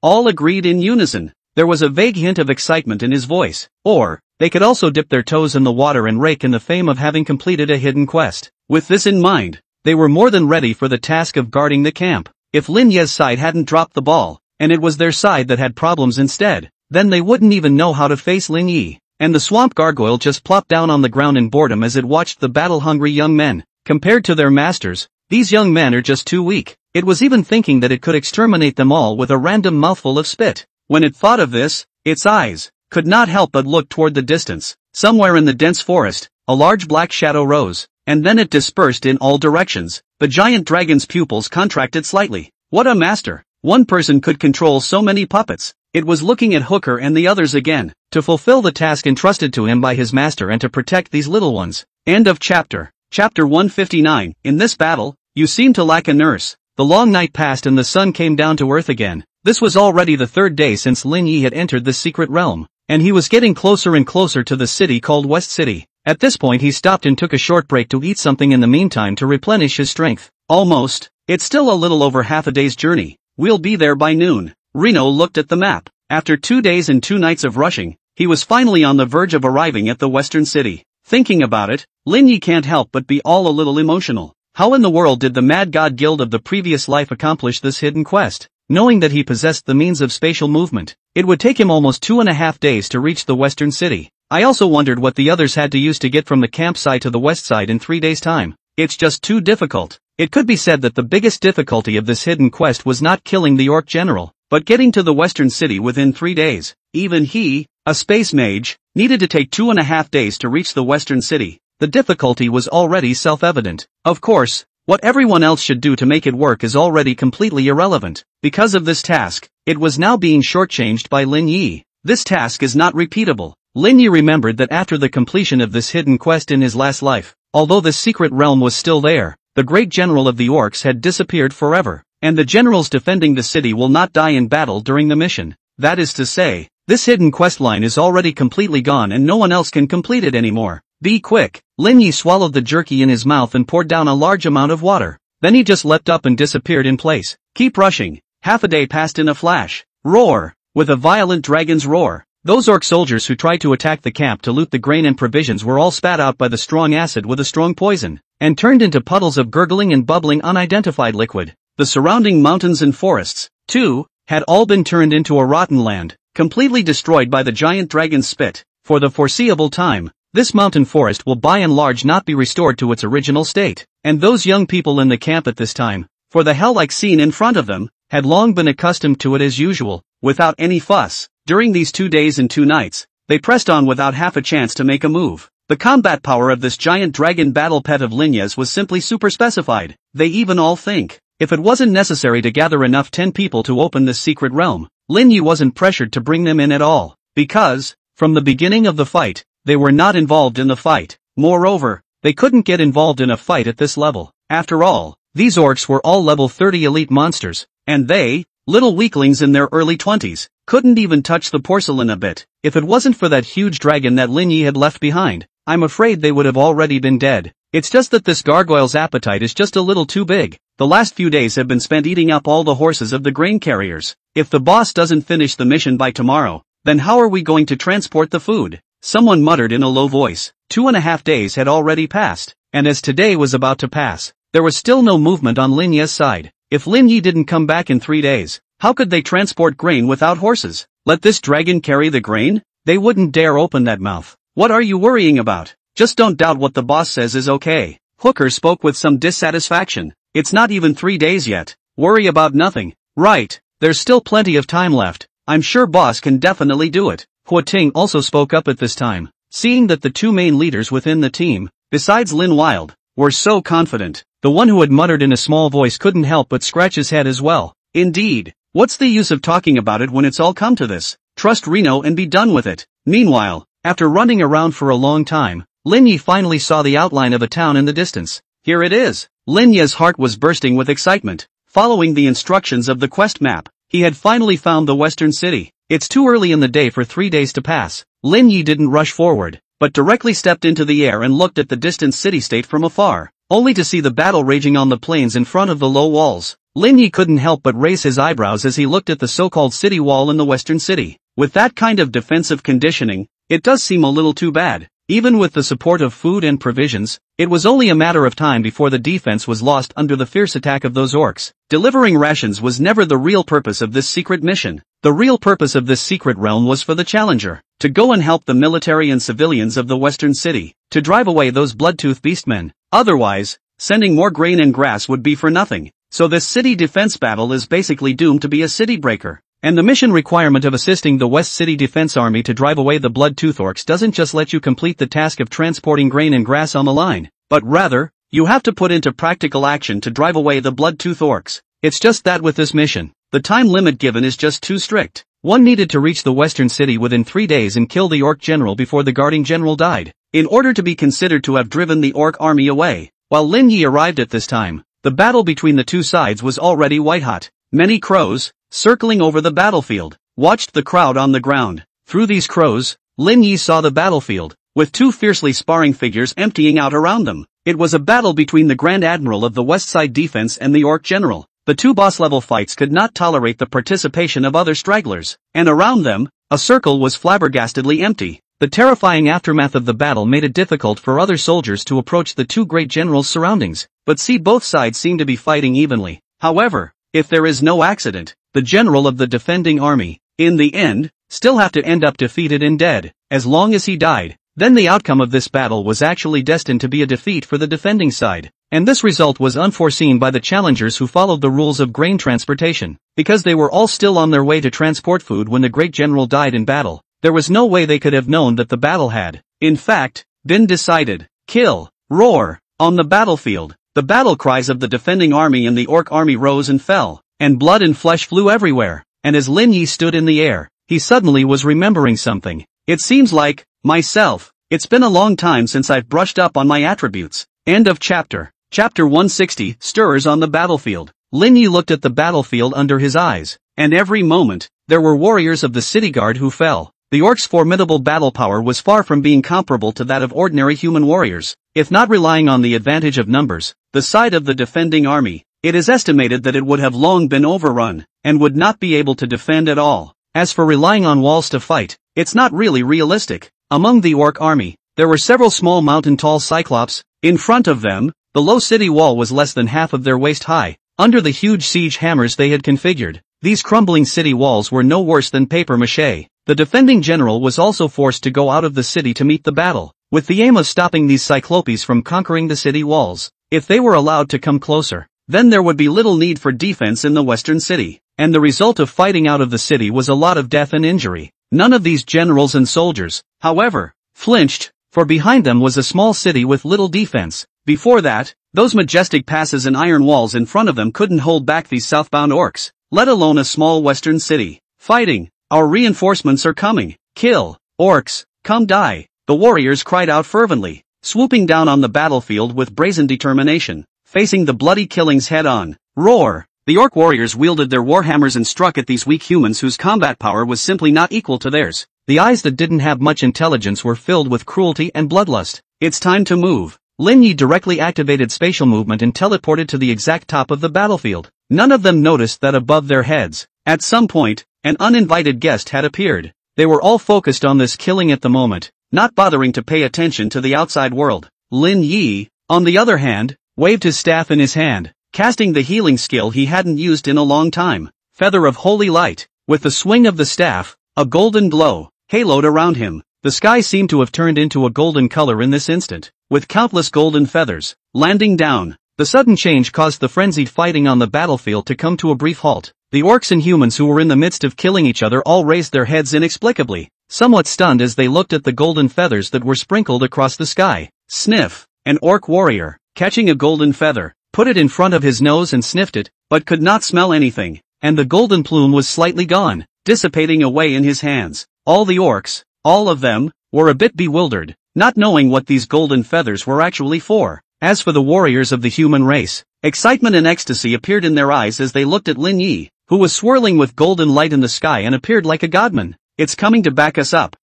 all agreed in unison. There was a vague hint of excitement in his voice. Or, they could also dip their toes in the water and rake in the fame of having completed a hidden quest. With this in mind, they were more than ready for the task of guarding the camp. If Lin Ye's side hadn't dropped the ball, and it was their side that had problems instead, then they wouldn't even know how to face Lin Yi. And the swamp gargoyle just plopped down on the ground in boredom as it watched the battle-hungry young men. Compared to their masters, these young men are just too weak. It was even thinking that it could exterminate them all with a random mouthful of spit. When it thought of this, its eyes could not help but look toward the distance. Somewhere in the dense forest, a large black shadow rose, and then it dispersed in all directions. The giant dragon's pupils contracted slightly. What a master! One person could control so many puppets. It was looking at Hooker and the others again, to fulfill the task entrusted to him by his master and to protect these little ones. End of chapter. Chapter 159. In this battle, you seem to lack a nurse. The long night passed and the sun came down to earth again. This was already the third day since Lin Yi had entered the secret realm, and he was getting closer and closer to the city called West City. At this point he stopped and took a short break to eat something in the meantime to replenish his strength. Almost. It's still a little over half a day's journey. We'll be there by noon. Reno looked at the map. After 2 days and 2 nights of rushing, he was finally on the verge of arriving at the western city. Thinking about it, Lin Yi can't help but be all a little emotional. How in the world did the Mad God Guild of the previous life accomplish this hidden quest? Knowing that he possessed the means of spatial movement, it would take him almost 2.5 days to reach the western city. I also wondered what the others had to use to get from the campsite to the west side in 3 days' time. It's just too difficult. It could be said that the biggest difficulty of this hidden quest was not killing the orc general, but getting to the western city within 3 days. Even he, a space mage, needed to take 2.5 days to reach the western city. The difficulty was already self-evident. Of course, what everyone else should do to make it work is already completely irrelevant. Because of this task, it was now being shortchanged by Lin Yi. This task is not repeatable. Lin Yi remembered that after the completion of this hidden quest in his last life, although the secret realm was still there, the great general of the orcs had disappeared forever, and the generals defending the city will not die in battle during the mission. That is to say, this hidden quest line is already completely gone and no one else can complete it anymore. Be quick. Lin Yi swallowed the jerky in his mouth and poured down a large amount of water. Then he just leapt up and disappeared in place. Keep rushing. Half a day passed in a flash. Roar! With a violent dragon's roar. Those orc soldiers who tried to attack the camp to loot the grain and provisions were all spat out by the strong acid with a strong poison, and turned into puddles of gurgling and bubbling unidentified liquid. The surrounding mountains and forests, too, had all been turned into a rotten land, completely destroyed by the giant dragon's spit. For the foreseeable time, this mountain forest will by and large not be restored to its original state, and those young people in the camp at this time, for the hell-like scene in front of them, had long been accustomed to it as usual, without any fuss. During these 2 days and 2 nights, they pressed on without half a chance to make a move. The combat power of this giant dragon battle pet of Lin Yi's was simply super specified. They even all think, if it wasn't necessary to gather enough 10 people to open this secret realm, Lin Yi wasn't pressured to bring them in at all, because, from the beginning of the fight, they were not involved in the fight. Moreover, they couldn't get involved in a fight at this level. After all, these orcs were all level 30 elite monsters, and they, little weaklings in their early 20s, couldn't even touch the porcelain a bit. If it wasn't for that huge dragon that Lin Yi had left behind, I'm afraid they would have already been dead. It's just that this gargoyle's appetite is just a little too big. The last few days have been spent eating up all the horses of the grain carriers. If the boss doesn't finish the mission by tomorrow, then how are we going to transport the food? Someone muttered in a low voice. 2.5 days had already passed. and as today was about to pass, there was still no movement on Lin Ye's side. If Lin Yi didn't come back in 3 days, how could they transport grain without horses? Let this dragon carry the grain? They wouldn't dare open that mouth. What are you worrying about? Just don't doubt what the boss says is okay. Hooker spoke with some dissatisfaction. It's not even 3 days yet. Worry about nothing. Right, there's still plenty of time left. I'm sure boss can definitely do it. Hua Ting also spoke up at this time. Seeing that the two main leaders within the team, besides Lin Wild, were so confident, the one who had muttered in a small voice couldn't help but scratch his head as well. Indeed, what's the use of talking about it when it's all come to this? Trust Reno and be done with it. Meanwhile, after running around for a long time, Lin Yi finally saw the outline of a town in the distance. Here it is. Lin Yi's heart was bursting with excitement. Following the instructions of the quest map, he had finally found the western city. It's too early in the day for 3 days to pass. Lin Yi didn't rush forward, but directly stepped into the air and looked at the distant city-state from afar, only to see the battle raging on the plains in front of the low walls. Lin Yi couldn't help but raise his eyebrows as he looked at the so-called city wall in the western city. With that kind of defensive conditioning, it does seem a little too bad. Even with the support of food and provisions, it was only a matter of time before the defense was lost under the fierce attack of those orcs. Delivering rations was never the real purpose of this secret mission. The real purpose of this secret realm was for the Challenger to go and help the military and civilians of the western city, to drive away those bloodtooth beastmen. Otherwise, sending more grain and grass would be for nothing. So this city defense battle is basically doomed to be a city breaker. And the mission requirement of assisting the West City Defense Army to drive away the bloodtooth orcs doesn't just let you complete the task of transporting grain and grass on the line, but rather, you have to put into practical action to drive away the bloodtooth orcs. It's just that with this mission, the time limit given is just too strict. One needed to reach the western city within 3 days and kill the orc general before the guarding general died, in order to be considered to have driven the orc army away. While Lin Yi arrived at this time, the battle between the two sides was already white-hot. Many crows, circling over the battlefield, watched the crowd on the ground. Through these crows, Lin Yi saw the battlefield, with two fiercely sparring figures emptying out around them. It was a battle between the Grand Admiral of the West Side Defense and the Orc General. The two boss-level fights could not tolerate the participation of other stragglers, and around them, a circle was flabbergastedly empty. The terrifying aftermath of the battle made it difficult for other soldiers to approach the two great generals' surroundings, but see, both sides seem to be fighting evenly. However, if there is no accident, the general of the defending army, in the end, still have to end up defeated and dead. As long as he died, then the outcome of this battle was actually destined to be a defeat for the defending side. And this result was unforeseen by the challengers who followed the rules of grain transportation. Because they were all still on their way to transport food when the great general died in battle, there was no way they could have known that the battle had, in fact, been decided. Kill, roar, on the battlefield. The battle cries of the defending army and the orc army rose and fell, and blood and flesh flew everywhere. And as Lin Yi stood in the air, he suddenly was remembering something. It seems like, myself, it's been a long time since I've brushed up on my attributes. End of chapter. Chapter 160, Stirrers on the Battlefield. Lin Yi looked at the battlefield under his eyes, and every moment, there were warriors of the city guard who fell. The orcs' formidable battle power was far from being comparable to that of ordinary human warriors. If not relying on the advantage of numbers, the side of the defending army, it is estimated that it would have long been overrun, and would not be able to defend at all. As for relying on walls to fight, it's not really realistic. Among the orc army, there were several small mountain-tall cyclops. In front of them, the low city wall was less than half of their waist high. Under the huge siege hammers they had configured, these crumbling city walls were no worse than papier-mâché. The defending general was also forced to go out of the city to meet the battle, with the aim of stopping these cyclopes from conquering the city walls. If they were allowed to come closer, then there would be little need for defense in the western city, and the result of fighting out of the city was a lot of death and injury. None of these generals and soldiers, however, flinched, for behind them was a small city with little defense. Before that, those majestic passes and iron walls in front of them couldn't hold back these southbound orcs, let alone a small western city. Fighting! Our reinforcements are coming! Kill! Orcs! Come die! The warriors cried out fervently, swooping down on the battlefield with brazen determination, facing the bloody killings head-on. Roar! The orc warriors wielded their warhammers and struck at these weak humans whose combat power was simply not equal to theirs. The eyes that didn't have much intelligence were filled with cruelty and bloodlust. It's time to move. Lin Yi directly activated spatial movement and teleported to the exact top of the battlefield. None of them noticed that above their heads, at some point, an uninvited guest had appeared. They were all focused on this killing at the moment, not bothering to pay attention to the outside world. Lin Yi, on the other hand, waved his staff in his hand, casting the healing skill he hadn't used in a long time, Feather of Holy Light. With the swing of the staff, a golden glow haloed around him. The sky seemed to have turned into a golden color in this instant, with countless golden feathers landing down. The sudden change caused the frenzied fighting on the battlefield to come to a brief halt. The orcs and humans who were in the midst of killing each other all raised their heads inexplicably, somewhat stunned as they looked at the golden feathers that were sprinkled across the sky. Sniff! An orc warrior, catching a golden feather, put it in front of his nose and sniffed it, but could not smell anything, and the golden plume was slightly gone, dissipating away in his hands. All the orcs, all of them, were a bit bewildered, not knowing what these golden feathers were actually for. As for the warriors of the human race, excitement and ecstasy appeared in their eyes as they looked at Lin Yi, who was swirling with golden light in the sky and appeared like a godman. It's coming to back us up.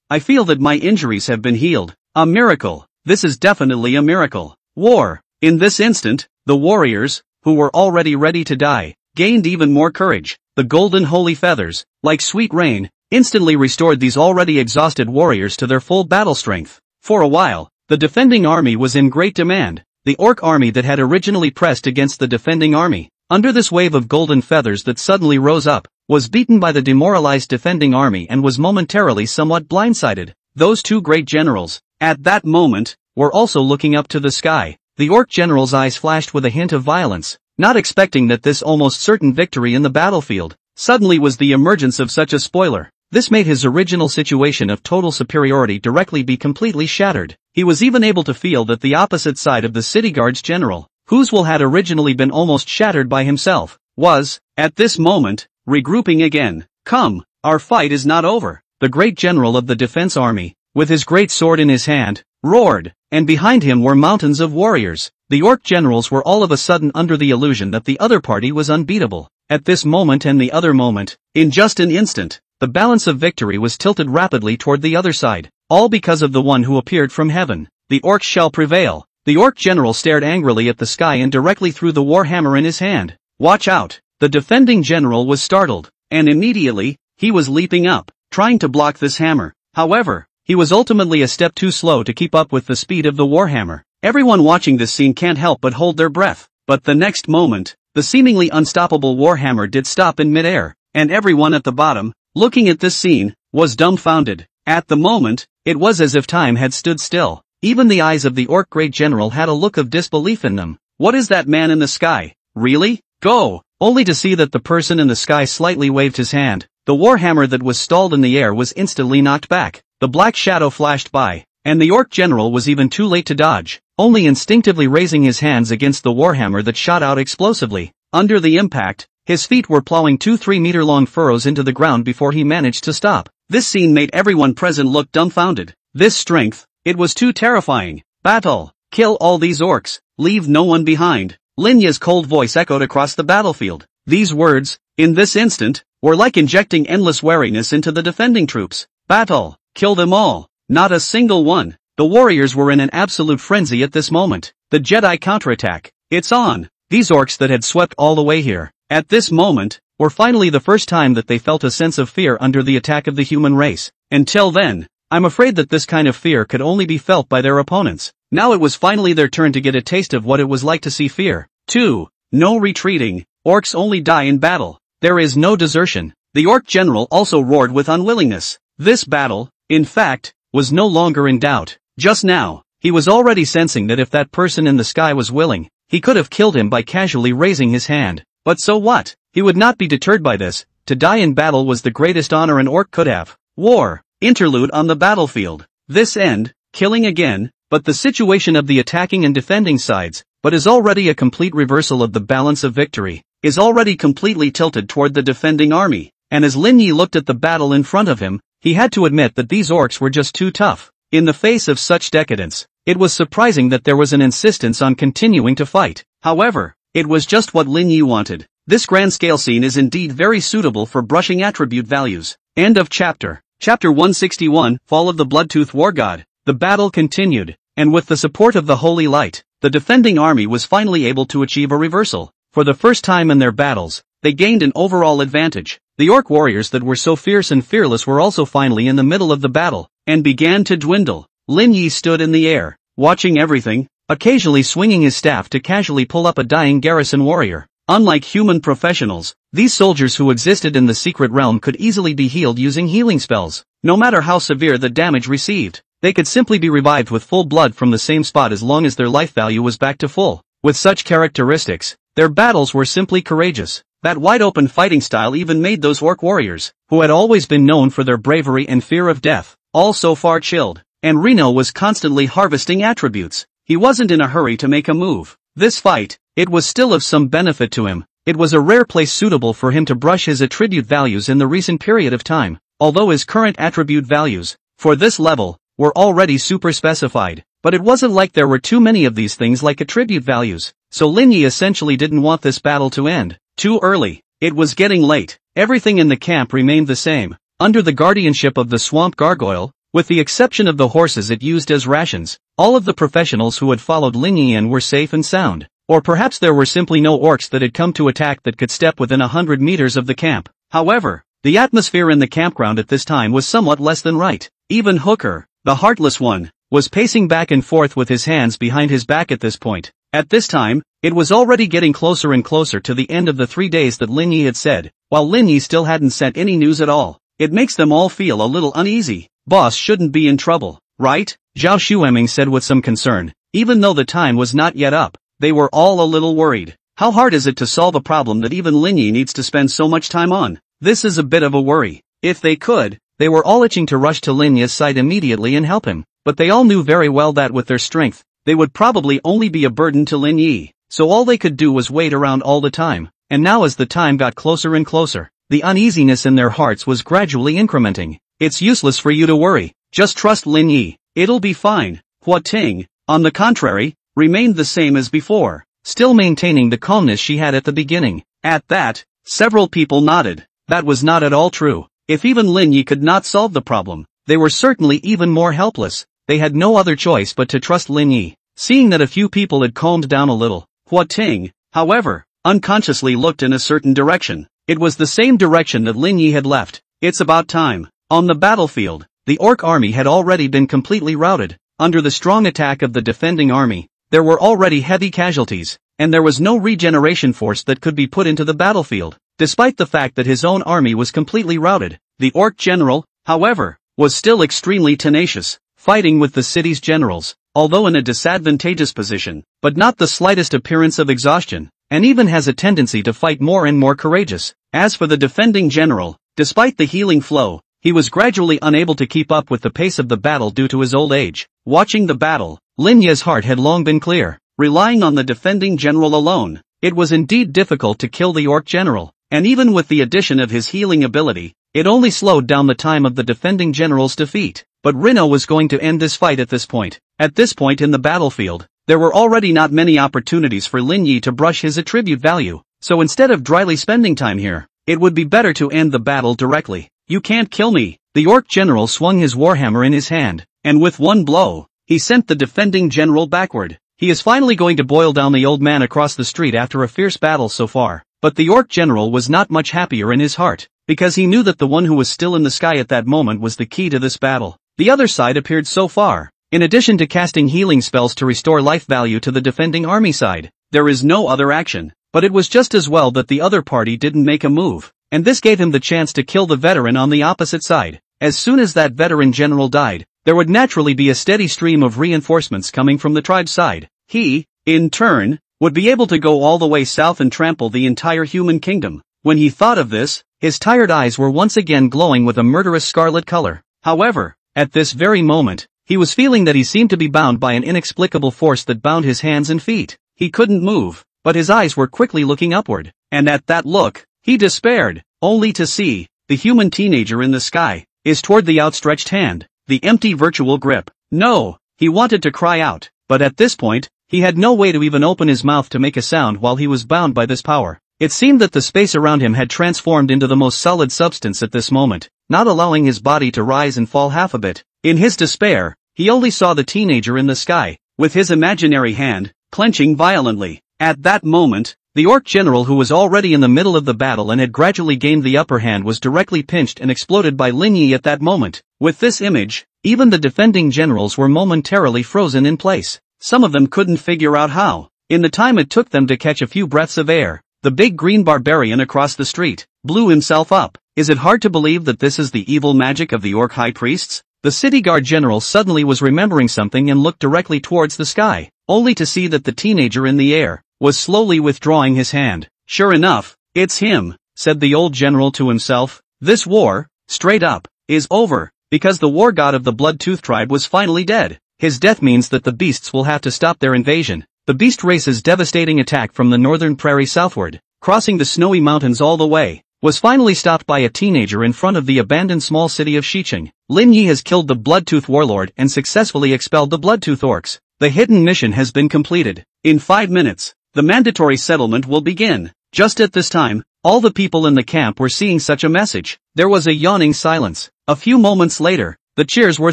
I feel that my injuries have been healed. A miracle. This is definitely a miracle. War. In this instant, the warriors, who were already ready to die, gained even more courage. The golden holy feathers, like sweet rain, instantly restored these already exhausted warriors to their full battle strength. For a while, the defending army was in great demand. The orc army that had originally pressed against the defending army, under this wave of golden feathers that suddenly rose up, was beaten by the demoralized defending army and was momentarily somewhat blindsided. Those two great generals, at that moment, were also looking up to the sky. The orc general's eyes flashed with a hint of violence, not expecting that this almost certain victory in the battlefield suddenly was the emergence of such a spoiler. This made his original situation of total superiority directly be completely shattered. He was even able to feel that the opposite side of the city guard's general, whose will had originally been almost shattered by himself, was, at this moment, regrouping again. Come, our fight is not over. The great general of the defense army, with his great sword in his hand, roared, and behind him were mountains of warriors. The orc generals were all of a sudden under the illusion that the other party was unbeatable. At this moment and the other moment, in just an instant, the balance of victory was tilted rapidly toward the other side, all because of the one who appeared from heaven. The orcs shall prevail. The orc general stared angrily at the sky and directly threw the war hammer in his hand. Watch out! The defending general was startled, and immediately, he was leaping up, trying to block this hammer. However, he was ultimately a step too slow to keep up with the speed of the warhammer. Everyone watching this scene can't help but hold their breath. But the next moment, the seemingly unstoppable warhammer did stop in midair, and everyone at the bottom, looking at this scene, was dumbfounded. At the moment, it was as if time had stood still. Even the eyes of the orc great general had a look of disbelief in them. What is that man in the sky? Really? Go! Only to see that the person in the sky slightly waved his hand. The warhammer that was stalled in the air was instantly knocked back. The black shadow flashed by, and the orc general was even too late to dodge, only instinctively raising his hands against the warhammer that shot out explosively. Under the impact, his feet were plowing 2-3 meter long furrows into the ground before he managed to stop. This scene made everyone present look dumbfounded. This strength, it was too terrifying. Battle! Kill all these orcs, leave no one behind. Lin Yi's cold voice echoed across the battlefield. These words, in this instant, were like injecting endless wariness into the defending troops. Battle! Kill them all! Not a single one! The warriors were in an absolute frenzy at this moment. The Jedi counterattack. It's on! These orcs that had swept all the way here, at this moment, were finally the first time that they felt a sense of fear under the attack of the human race. Until then, I'm afraid that this kind of fear could only be felt by their opponents. Now it was finally their turn to get a taste of what it was like to see fear. 2. No retreating. Orcs only die in battle. There is no desertion. The orc general also roared with unwillingness. This battle, in fact, was no longer in doubt. Just now, he was already sensing that if that person in the sky was willing, he could have killed him by casually raising his hand. But so what? He would not be deterred by this. To die in battle was the greatest honor an orc could have. War. Interlude on the battlefield. This end, killing again, but the situation of the attacking and defending sides, but is already a complete reversal of the balance of victory, is already completely tilted toward the defending army. And as Lin Yi looked at the battle in front of him, he had to admit that these orcs were just too tough. In the face of such decadence, it was surprising that there was an insistence on continuing to fight. However, it was just what Lin Yi wanted. This grand scale scene is indeed very suitable for brushing attribute values. End of chapter. Chapter 161, Fall of the Bloodtooth War God. The battle continued, and with the support of the Holy Light, the defending army was finally able to achieve a reversal. For the first time in their battles, they gained an overall advantage. The orc warriors that were so fierce and fearless were also finally in the middle of the battle, and began to dwindle. Lin Yi stood in the air, watching everything, occasionally swinging his staff to casually pull up a dying garrison warrior. Unlike human professionals, these soldiers who existed in the secret realm could easily be healed using healing spells. No matter how severe the damage received, they could simply be revived with full blood from the same spot as long as their life value was back to full. With such characteristics, their battles were simply courageous. That wide-open fighting style even made those orc warriors, who had always been known for their bravery and fear of death, all so far chilled. And Reno was constantly harvesting attributes. He wasn't in a hurry to make a move. This fight, it was still of some benefit to him. It was a rare place suitable for him to brush his attribute values in the recent period of time, although his current attribute values, for this level, were already super specified. But it wasn't like there were too many of these things like attribute values, so Lin Yi essentially didn't want this battle to end too early. It was getting late. Everything in the camp remained the same, under the guardianship of the swamp gargoyle, with the exception of the horses it used as rations. All of the professionals who had followed Lin Yi in were safe and sound. Or perhaps there were simply no orcs that had come to attack that could step within 100 meters of the camp. However, the atmosphere in the campground at this time was somewhat less than right. Even Hooker, the heartless one, was pacing back and forth with his hands behind his back at this point. At this time, it was already getting closer and closer to the end of the 3 days that Lin Yi had said, while Lin Yi still hadn't sent any news at all. It makes them all feel a little uneasy. Boss shouldn't be in trouble, right? Zhao Xueming said with some concern. Even though the time was not yet up, they were all a little worried. How hard is it to solve a problem that even Lin Yi needs to spend so much time on? This is a bit of a worry. If they could, they were all itching to rush to Lin Yi's side immediately and help him, but they all knew very well that with their strength, they would probably only be a burden to Lin Yi, so all they could do was wait around all the time. And now as the time got closer and closer, the uneasiness in their hearts was gradually incrementing. It's useless for you to worry, just trust Lin Yi, it'll be fine. Hua Ting, on the contrary, remained the same as before, still maintaining the calmness she had at the beginning. At that, several people nodded. That was not at all true. If even Lin Yi could not solve the problem, they were certainly even more helpless. They had no other choice but to trust Lin Yi. Seeing that a few people had calmed down a little, Hua Ting, however, unconsciously looked in a certain direction. It was the same direction that Lin Yi had left. It's about time. On the battlefield, the orc army had already been completely routed. Under the strong attack of the defending army, there were already heavy casualties, and there was no regeneration force that could be put into the battlefield. Despite the fact that his own army was completely routed, the orc general, however, was still extremely tenacious, fighting with the city's generals, although in a disadvantageous position, but not the slightest appearance of exhaustion, and even has a tendency to fight more and more courageous. As for the defending general, despite the healing flow, he was gradually unable to keep up with the pace of the battle due to his old age. Watching the battle, Lin Yi's heart had long been clear. Relying on the defending general alone, it was indeed difficult to kill the orc general, and even with the addition of his healing ability, it only slowed down the time of the defending general's defeat. But Reno was going to end this fight at this point. At this point in the battlefield, there were already not many opportunities for Lin Yi to brush his attribute value, so instead of dryly spending time here, it would be better to end the battle directly. You can't kill me. The orc general swung his warhammer in his hand, and with one blow, he sent the defending general backward. He is finally going to boil down the old man across the street after a fierce battle so far. But the orc general was not much happier in his heart, because he knew that the one who was still in the sky at that moment was the key to this battle. The other side appeared so far. In addition to casting healing spells to restore life value to the defending army side, there is no other action. But it was just as well that the other party didn't make a move, and this gave him the chance to kill the veteran on the opposite side. As soon as that veteran general died, there would naturally be a steady stream of reinforcements coming from the tribe's side. He, in turn, would be able to go all the way south and trample the entire human kingdom. When he thought of this, his tired eyes were once again glowing with a murderous scarlet color. However, at this very moment, he was feeling that he seemed to be bound by an inexplicable force that bound his hands and feet. He couldn't move, but his eyes were quickly looking upward, and at that look, he despaired, only to see, the human teenager in the sky, is toward the outstretched hand, the empty virtual grip. No, he wanted to cry out, but at this point, he had no way to even open his mouth to make a sound while he was bound by this power. It seemed that the space around him had transformed into the most solid substance at this moment, not allowing his body to rise and fall half a bit. In his despair, he only saw the teenager in the sky, with his imaginary hand, clenching violently. At that moment, the orc general who was already in the middle of the battle and had gradually gained the upper hand was directly pinched and exploded by Lin Yi at that moment. With this image, even the defending generals were momentarily frozen in place. some of them couldn't figure out how. In the time it took them to catch a few breaths of air, the big green barbarian across the street blew himself up. Is it hard to believe that this is the evil magic of the orc high priests? The city guard general suddenly was remembering something and looked directly towards the sky, only to see that the teenager in the air was slowly withdrawing his hand. Sure enough, it's him, said the old general to himself. This war, straight up, is over, because the war god of the Bloodtooth tribe was finally dead. His death means that the beasts will have to stop their invasion. The beast race's devastating attack from the northern prairie southward, crossing the snowy mountains all the way, was finally stopped by a teenager in front of the abandoned small city of Xiqing. Lin Yi has killed the Bloodtooth warlord and successfully expelled the Bloodtooth orcs. The hidden mission has been completed. In 5 minutes, the mandatory settlement will begin. Just at this time, all the people in the camp were seeing such a message. There was a yawning silence. A few moments later, the cheers were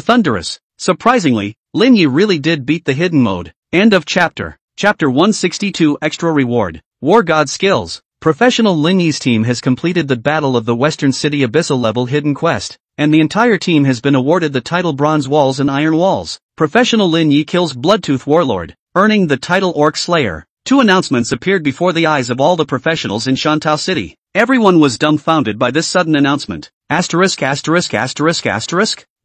thunderous. Surprisingly, Lin Yi really did beat the hidden mode. End of chapter. Chapter 162 Extra Reward. War God Skills. Professional Lin Yi's team has completed the Battle of the Western City Abyssal level hidden quest, and the entire team has been awarded the title Bronze Walls and Iron Walls. Professional Lin Yi kills Bloodtooth Warlord, earning the title Orc Slayer. 2 announcements appeared before the eyes of all the professionals in Shantou City. Everyone was dumbfounded by this sudden announcement. Asterisk.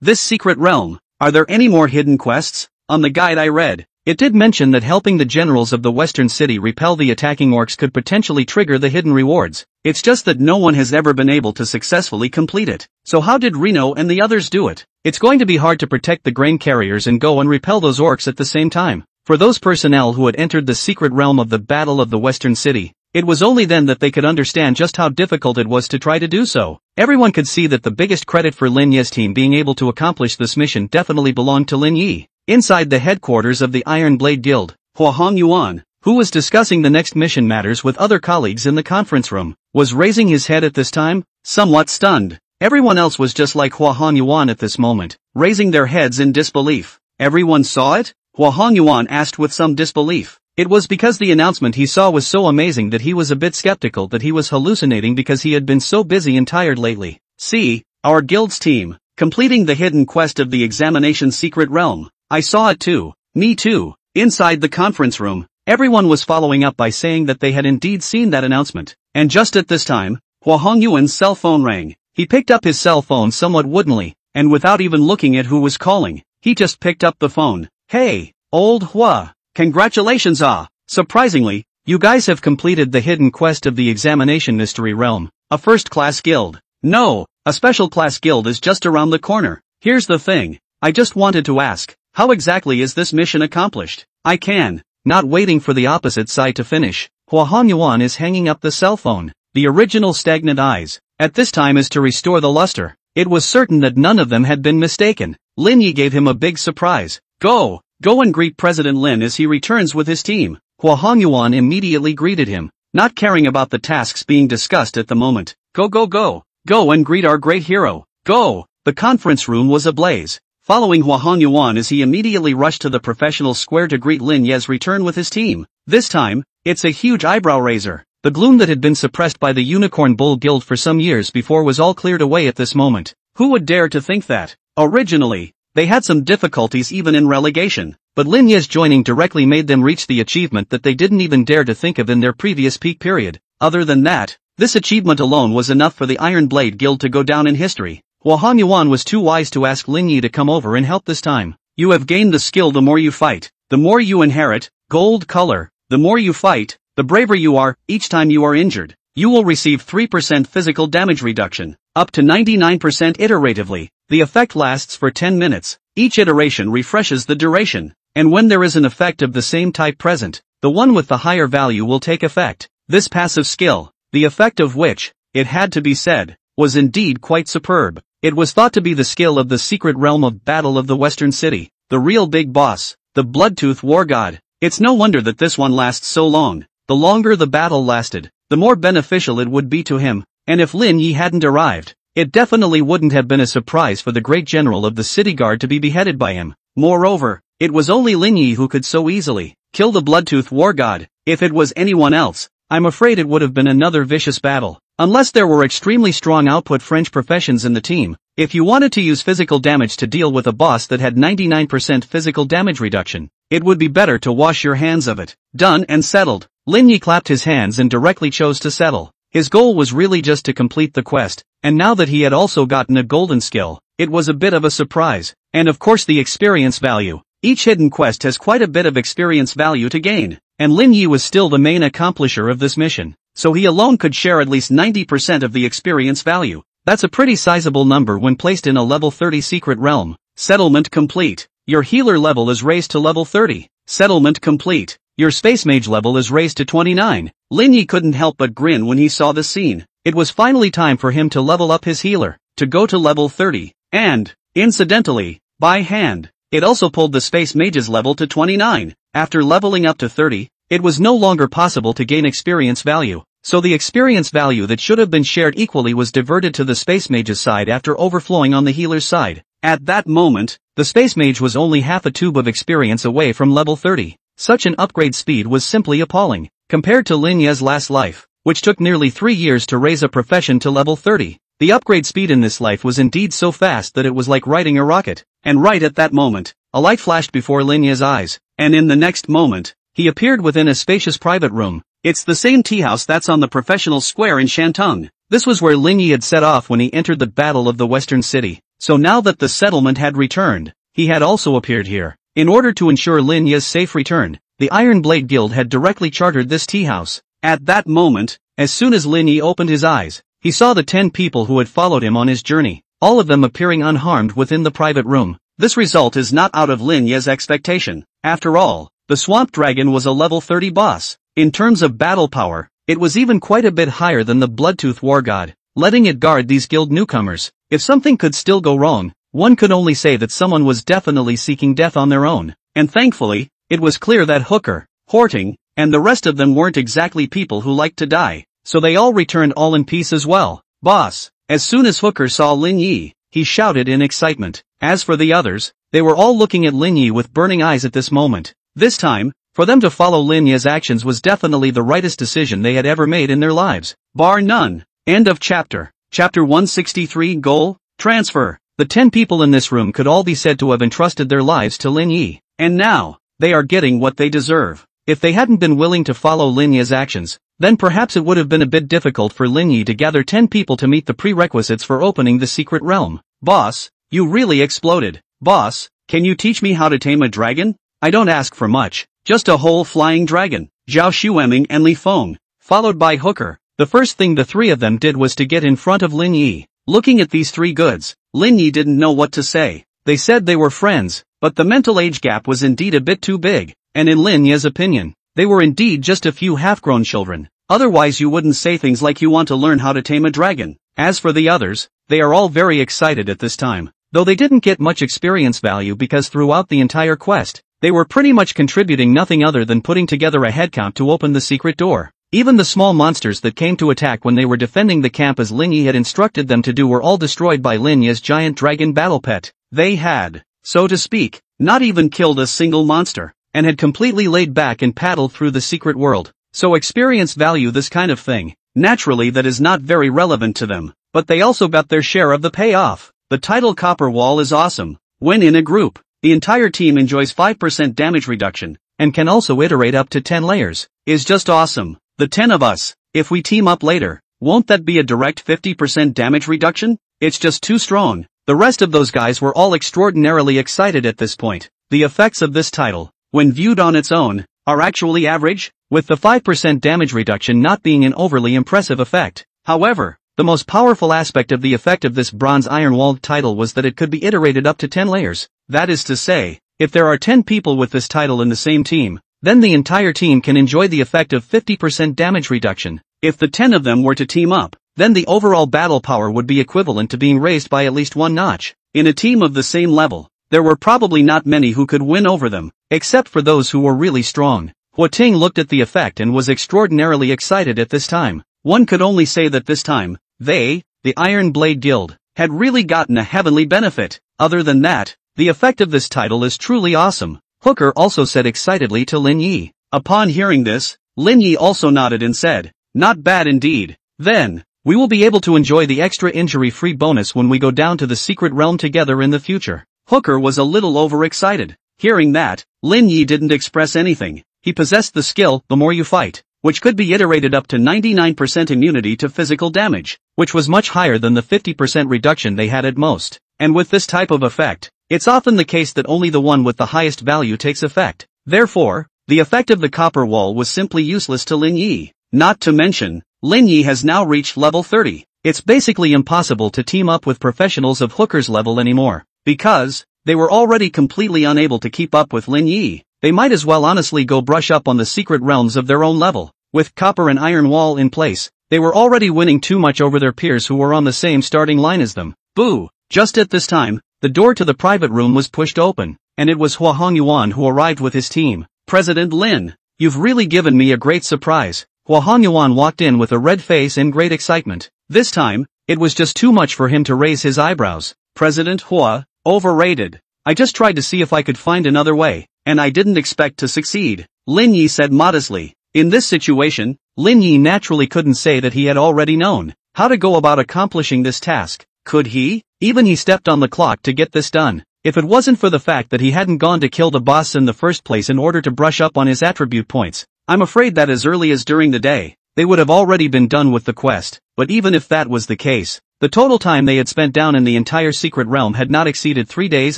This secret realm. Are there any more hidden quests? On the guide I read, it did mention that helping the generals of the Western City repel the attacking orcs could potentially trigger the hidden rewards. It's just that no one has ever been able to successfully complete it. So how did Reno and the others do it? It's going to be hard to protect the grain carriers and go and repel those orcs at the same time. For those personnel who had entered the secret realm of the Battle of the Western City, it was only then that they could understand just how difficult it was to try to do so. Everyone could see that the biggest credit for Lin Yi's team being able to accomplish this mission definitely belonged to Lin Yi. Inside the headquarters of the Iron Blade Guild, Hua Hongyuan, who was discussing the next mission matters with other colleagues in the conference room, was raising his head at this time, somewhat stunned. Everyone else was just like Hua Hongyuan at this moment, raising their heads in disbelief. Everyone saw it? Hua Hongyuan asked with some disbelief. It was because the announcement he saw was so amazing that he was a bit skeptical that he was hallucinating because he had been so busy and tired lately. See, our guild's team, completing the hidden quest of the examination secret realm. I saw it too. Me too. Inside the conference room, everyone was following up by saying that they had indeed seen that announcement. And just at this time, Hua Hongyuan's cell phone rang. He picked up his cell phone somewhat woodenly, and without even looking at who was calling, he just picked up the phone. Hey, old Hua. Congratulations surprisingly, you guys have completed the hidden quest of the examination mystery realm, a first-class guild. No, a special class guild is just around the corner. Here's the thing, I just wanted to ask, how exactly is this mission accomplished? I can, not waiting for the opposite side to finish. Hua Hongyuan is hanging up the cell phone, the original stagnant eyes, at this time is to restore the luster. It was certain that none of them had been mistaken. Lin Yi gave him a big surprise. Go and greet President Lin as he returns with his team. Hua Hongyuan immediately greeted him, not caring about the tasks being discussed at the moment. Go and greet our great hero. Go! The conference room was ablaze. Following Hua Hongyuan as he immediately rushed to the professional square to greet Lin Yi's return with his team. This time, it's a huge eyebrow raiser. The gloom that had been suppressed by the Unicorn Bull Guild for some years before was all cleared away at this moment. Who would dare to think that? Originally, they had some difficulties even in relegation, but Lin Yi's joining directly made them reach the achievement that they didn't even dare to think of in their previous peak period. Other than that, this achievement alone was enough for the Iron Blade Guild to go down in history. Hua Hongyuan was too wise to ask Lin Yi to come over and help this time. You have gained the skill the more you fight, the more you inherit, gold color, the more you fight, the braver you are. Each time you are injured, you will receive 3% physical damage reduction, up to 99% iteratively. The effect lasts for 10 minutes, each iteration refreshes the duration, and when there is an effect of the same type present, the one with the higher value will take effect. This passive skill, the effect of which, it had to be said, was indeed quite superb. It was thought to be the skill of the secret realm of Battle of the Western City, the real big boss, the Bloodtooth War God. It's no wonder that this one lasts so long. The longer the battle lasted, the more beneficial it would be to him, and if Lin Yi hadn't arrived, it definitely wouldn't have been a surprise for the great general of the city guard to be beheaded by him. Moreover, it was only Lin Yi who could so easily kill the Bloodtooth War God. If it was anyone else, I'm afraid it would have been another vicious battle. Unless there were extremely strong output French professions in the team, if you wanted to use physical damage to deal with a boss that had 99% physical damage reduction, It would be better to wash your hands of it. Done and settled. Lin Yi clapped his hands and directly chose to settle. His goal was really just to complete the quest, and now that he had also gotten a golden skill, it was a bit of a surprise. And of course the experience value. Each hidden quest has quite a bit of experience value to gain, and Lin Yi was still the main accomplisher of this mission, so he alone could share at least 90% of the experience value. That's a pretty sizable number when placed in a level 30 secret realm. Settlement complete. Your healer level is raised to level 30. Settlement complete. Your space mage level is raised to 29. Lin Yi couldn't help but grin when he saw this scene. It was finally time for him to level up his healer, to go to level 30, and, incidentally, by hand, it also pulled the space mage's level to 29. After leveling up to 30, it was no longer possible to gain experience value, so the experience value that should have been shared equally was diverted to the space mage's side after overflowing on the healer's side. At that moment, the space mage was only half a tube of experience away from level 30. Such an upgrade speed was simply appalling, compared to Lin Yi's last life, which took nearly 3 years to raise a profession to level 30. The upgrade speed in this life was indeed so fast that it was like riding a rocket, and right at that moment, a light flashed before Lin Yi's eyes, and in the next moment, he appeared within a spacious private room. It's the same tea house that's on the professional square in Shantung. This was where Lin Yi had set off when he entered the Battle of the Western City, so now that the settlement had returned, he had also appeared here. In order to ensure Lin Yi's safe return, the Iron Blade Guild had directly chartered this tea house. At that moment, as soon as Lin Yi opened his eyes, he saw the 10 people who had followed him on his journey, all of them appearing unharmed within the private room. This result is not out of Lin Yi's expectation. After all, the Swamp Dragon was a level 30 boss. In terms of battle power, it was even quite a bit higher than the Bloodtooth War God, letting it guard these guild newcomers. If something could still go wrong, one could only say that someone was definitely seeking death on their own. And thankfully, it was clear that Hooker, Horting, and the rest of them weren't exactly people who liked to die, so they all returned all in peace as well. Boss! As soon as Hooker saw Lin Yi, he shouted in excitement. As for the others, they were all looking at Lin Yi with burning eyes at this moment. This time, for them to follow Lin Yi's actions was definitely the rightest decision they had ever made in their lives. Bar none. End of chapter. Chapter 163 Goal, Transfer. The 10 people in this room could all be said to have entrusted their lives to Lin Yi, and now, they are getting what they deserve. If they hadn't been willing to follow Lin Yi's actions, then perhaps it would have been a bit difficult for Lin Yi to gather 10 people to meet the prerequisites for opening the secret realm. Boss, you really exploded. Boss, can you teach me how to tame a dragon? I don't ask for much, just a whole flying dragon. Zhao Xueming and Li Feng, followed by Hooker. The first thing the three of them did was to get in front of Lin Yi. Looking at these three goods, Lin Yi didn't know what to say. They said they were friends, but the mental age gap was indeed a bit too big, and in Lin Yi's opinion, they were indeed just a few half-grown children. Otherwise you wouldn't say things like you want to learn how to tame a dragon. As for the others, they are all very excited at this time, though they didn't get much experience value because throughout the entire quest, they were pretty much contributing nothing other than putting together a headcount to open the secret door. Even the small monsters that came to attack when they were defending the camp as Lin Yi had instructed them to do were all destroyed by Lin Yi's giant dragon battle pet. They had, so to speak, not even killed a single monster, and had completely laid back and paddled through the secret world. So experience value this kind of thing. Naturally that is not very relevant to them, but they also got their share of the payoff. The title Copper Wall is awesome. When in a group, the entire team enjoys 5% damage reduction, and can also iterate up to 10 layers. Is just awesome. The 10 of us, if we team up later, won't that be a direct 50% damage reduction? It's just too strong. The rest of those guys were all extraordinarily excited at this point. The effects of this title, when viewed on its own, are actually average, with the 5% damage reduction not being an overly impressive effect. However, the most powerful aspect of the effect of this Bronze Ironwalled title was that it could be iterated up to 10 layers. That is to say, if there are 10 people with this title in the same team, then the entire team can enjoy the effect of 50% damage reduction. If the 10 of them were to team up, then the overall battle power would be equivalent to being raised by at least one notch. In a team of the same level, there were probably not many who could win over them, except for those who were really strong. Hua Ting looked at the effect and was extraordinarily excited at this time. One could only say that this time, they, the Iron Blade Guild, had really gotten a heavenly benefit. Other than that, the effect of this title is truly awesome. Hooker also said excitedly to Lin Yi. Upon hearing this, Lin Yi also nodded and said, not bad indeed. Then, we will be able to enjoy the extra injury-free bonus when we go down to the secret realm together in the future. Hooker was a little overexcited. Hearing that, Lin Yi didn't express anything. He possessed the skill, the more you fight, which could be iterated up to 99% immunity to physical damage, which was much higher than the 50% reduction they had at most. And with this type of effect, it's often the case that only the one with the highest value takes effect. Therefore, the effect of the copper wall was simply useless to Lin Yi. Not to mention, Lin Yi has now reached level 30. It's basically impossible to team up with professionals of Hooker's level anymore, because they were already completely unable to keep up with Lin Yi. They might as well honestly go brush up on the secret realms of their own level. With copper and iron wall in place, they were already winning too much over their peers who were on the same starting line as them. Boo! Just at this time, the door to the private room was pushed open, and it was Hua Hongyuan who arrived with his team. President Lin, you've really given me a great surprise. Hua Hongyuan walked in with a red face and great excitement. This time, it was just too much for him to raise his eyebrows. President Hua, overrated. I just tried to see if I could find another way, and I didn't expect to succeed, Lin Yi said modestly. In this situation, Lin Yi naturally couldn't say that he had already known how to go about accomplishing this task. Could he? Even he stepped on the clock to get this done. If it wasn't for the fact that he hadn't gone to kill the boss in the first place in order to brush up on his attribute points, I'm afraid that as early as during the day, they would have already been done with the quest. But even if that was the case, the total time they had spent down in the entire secret realm had not exceeded 3 days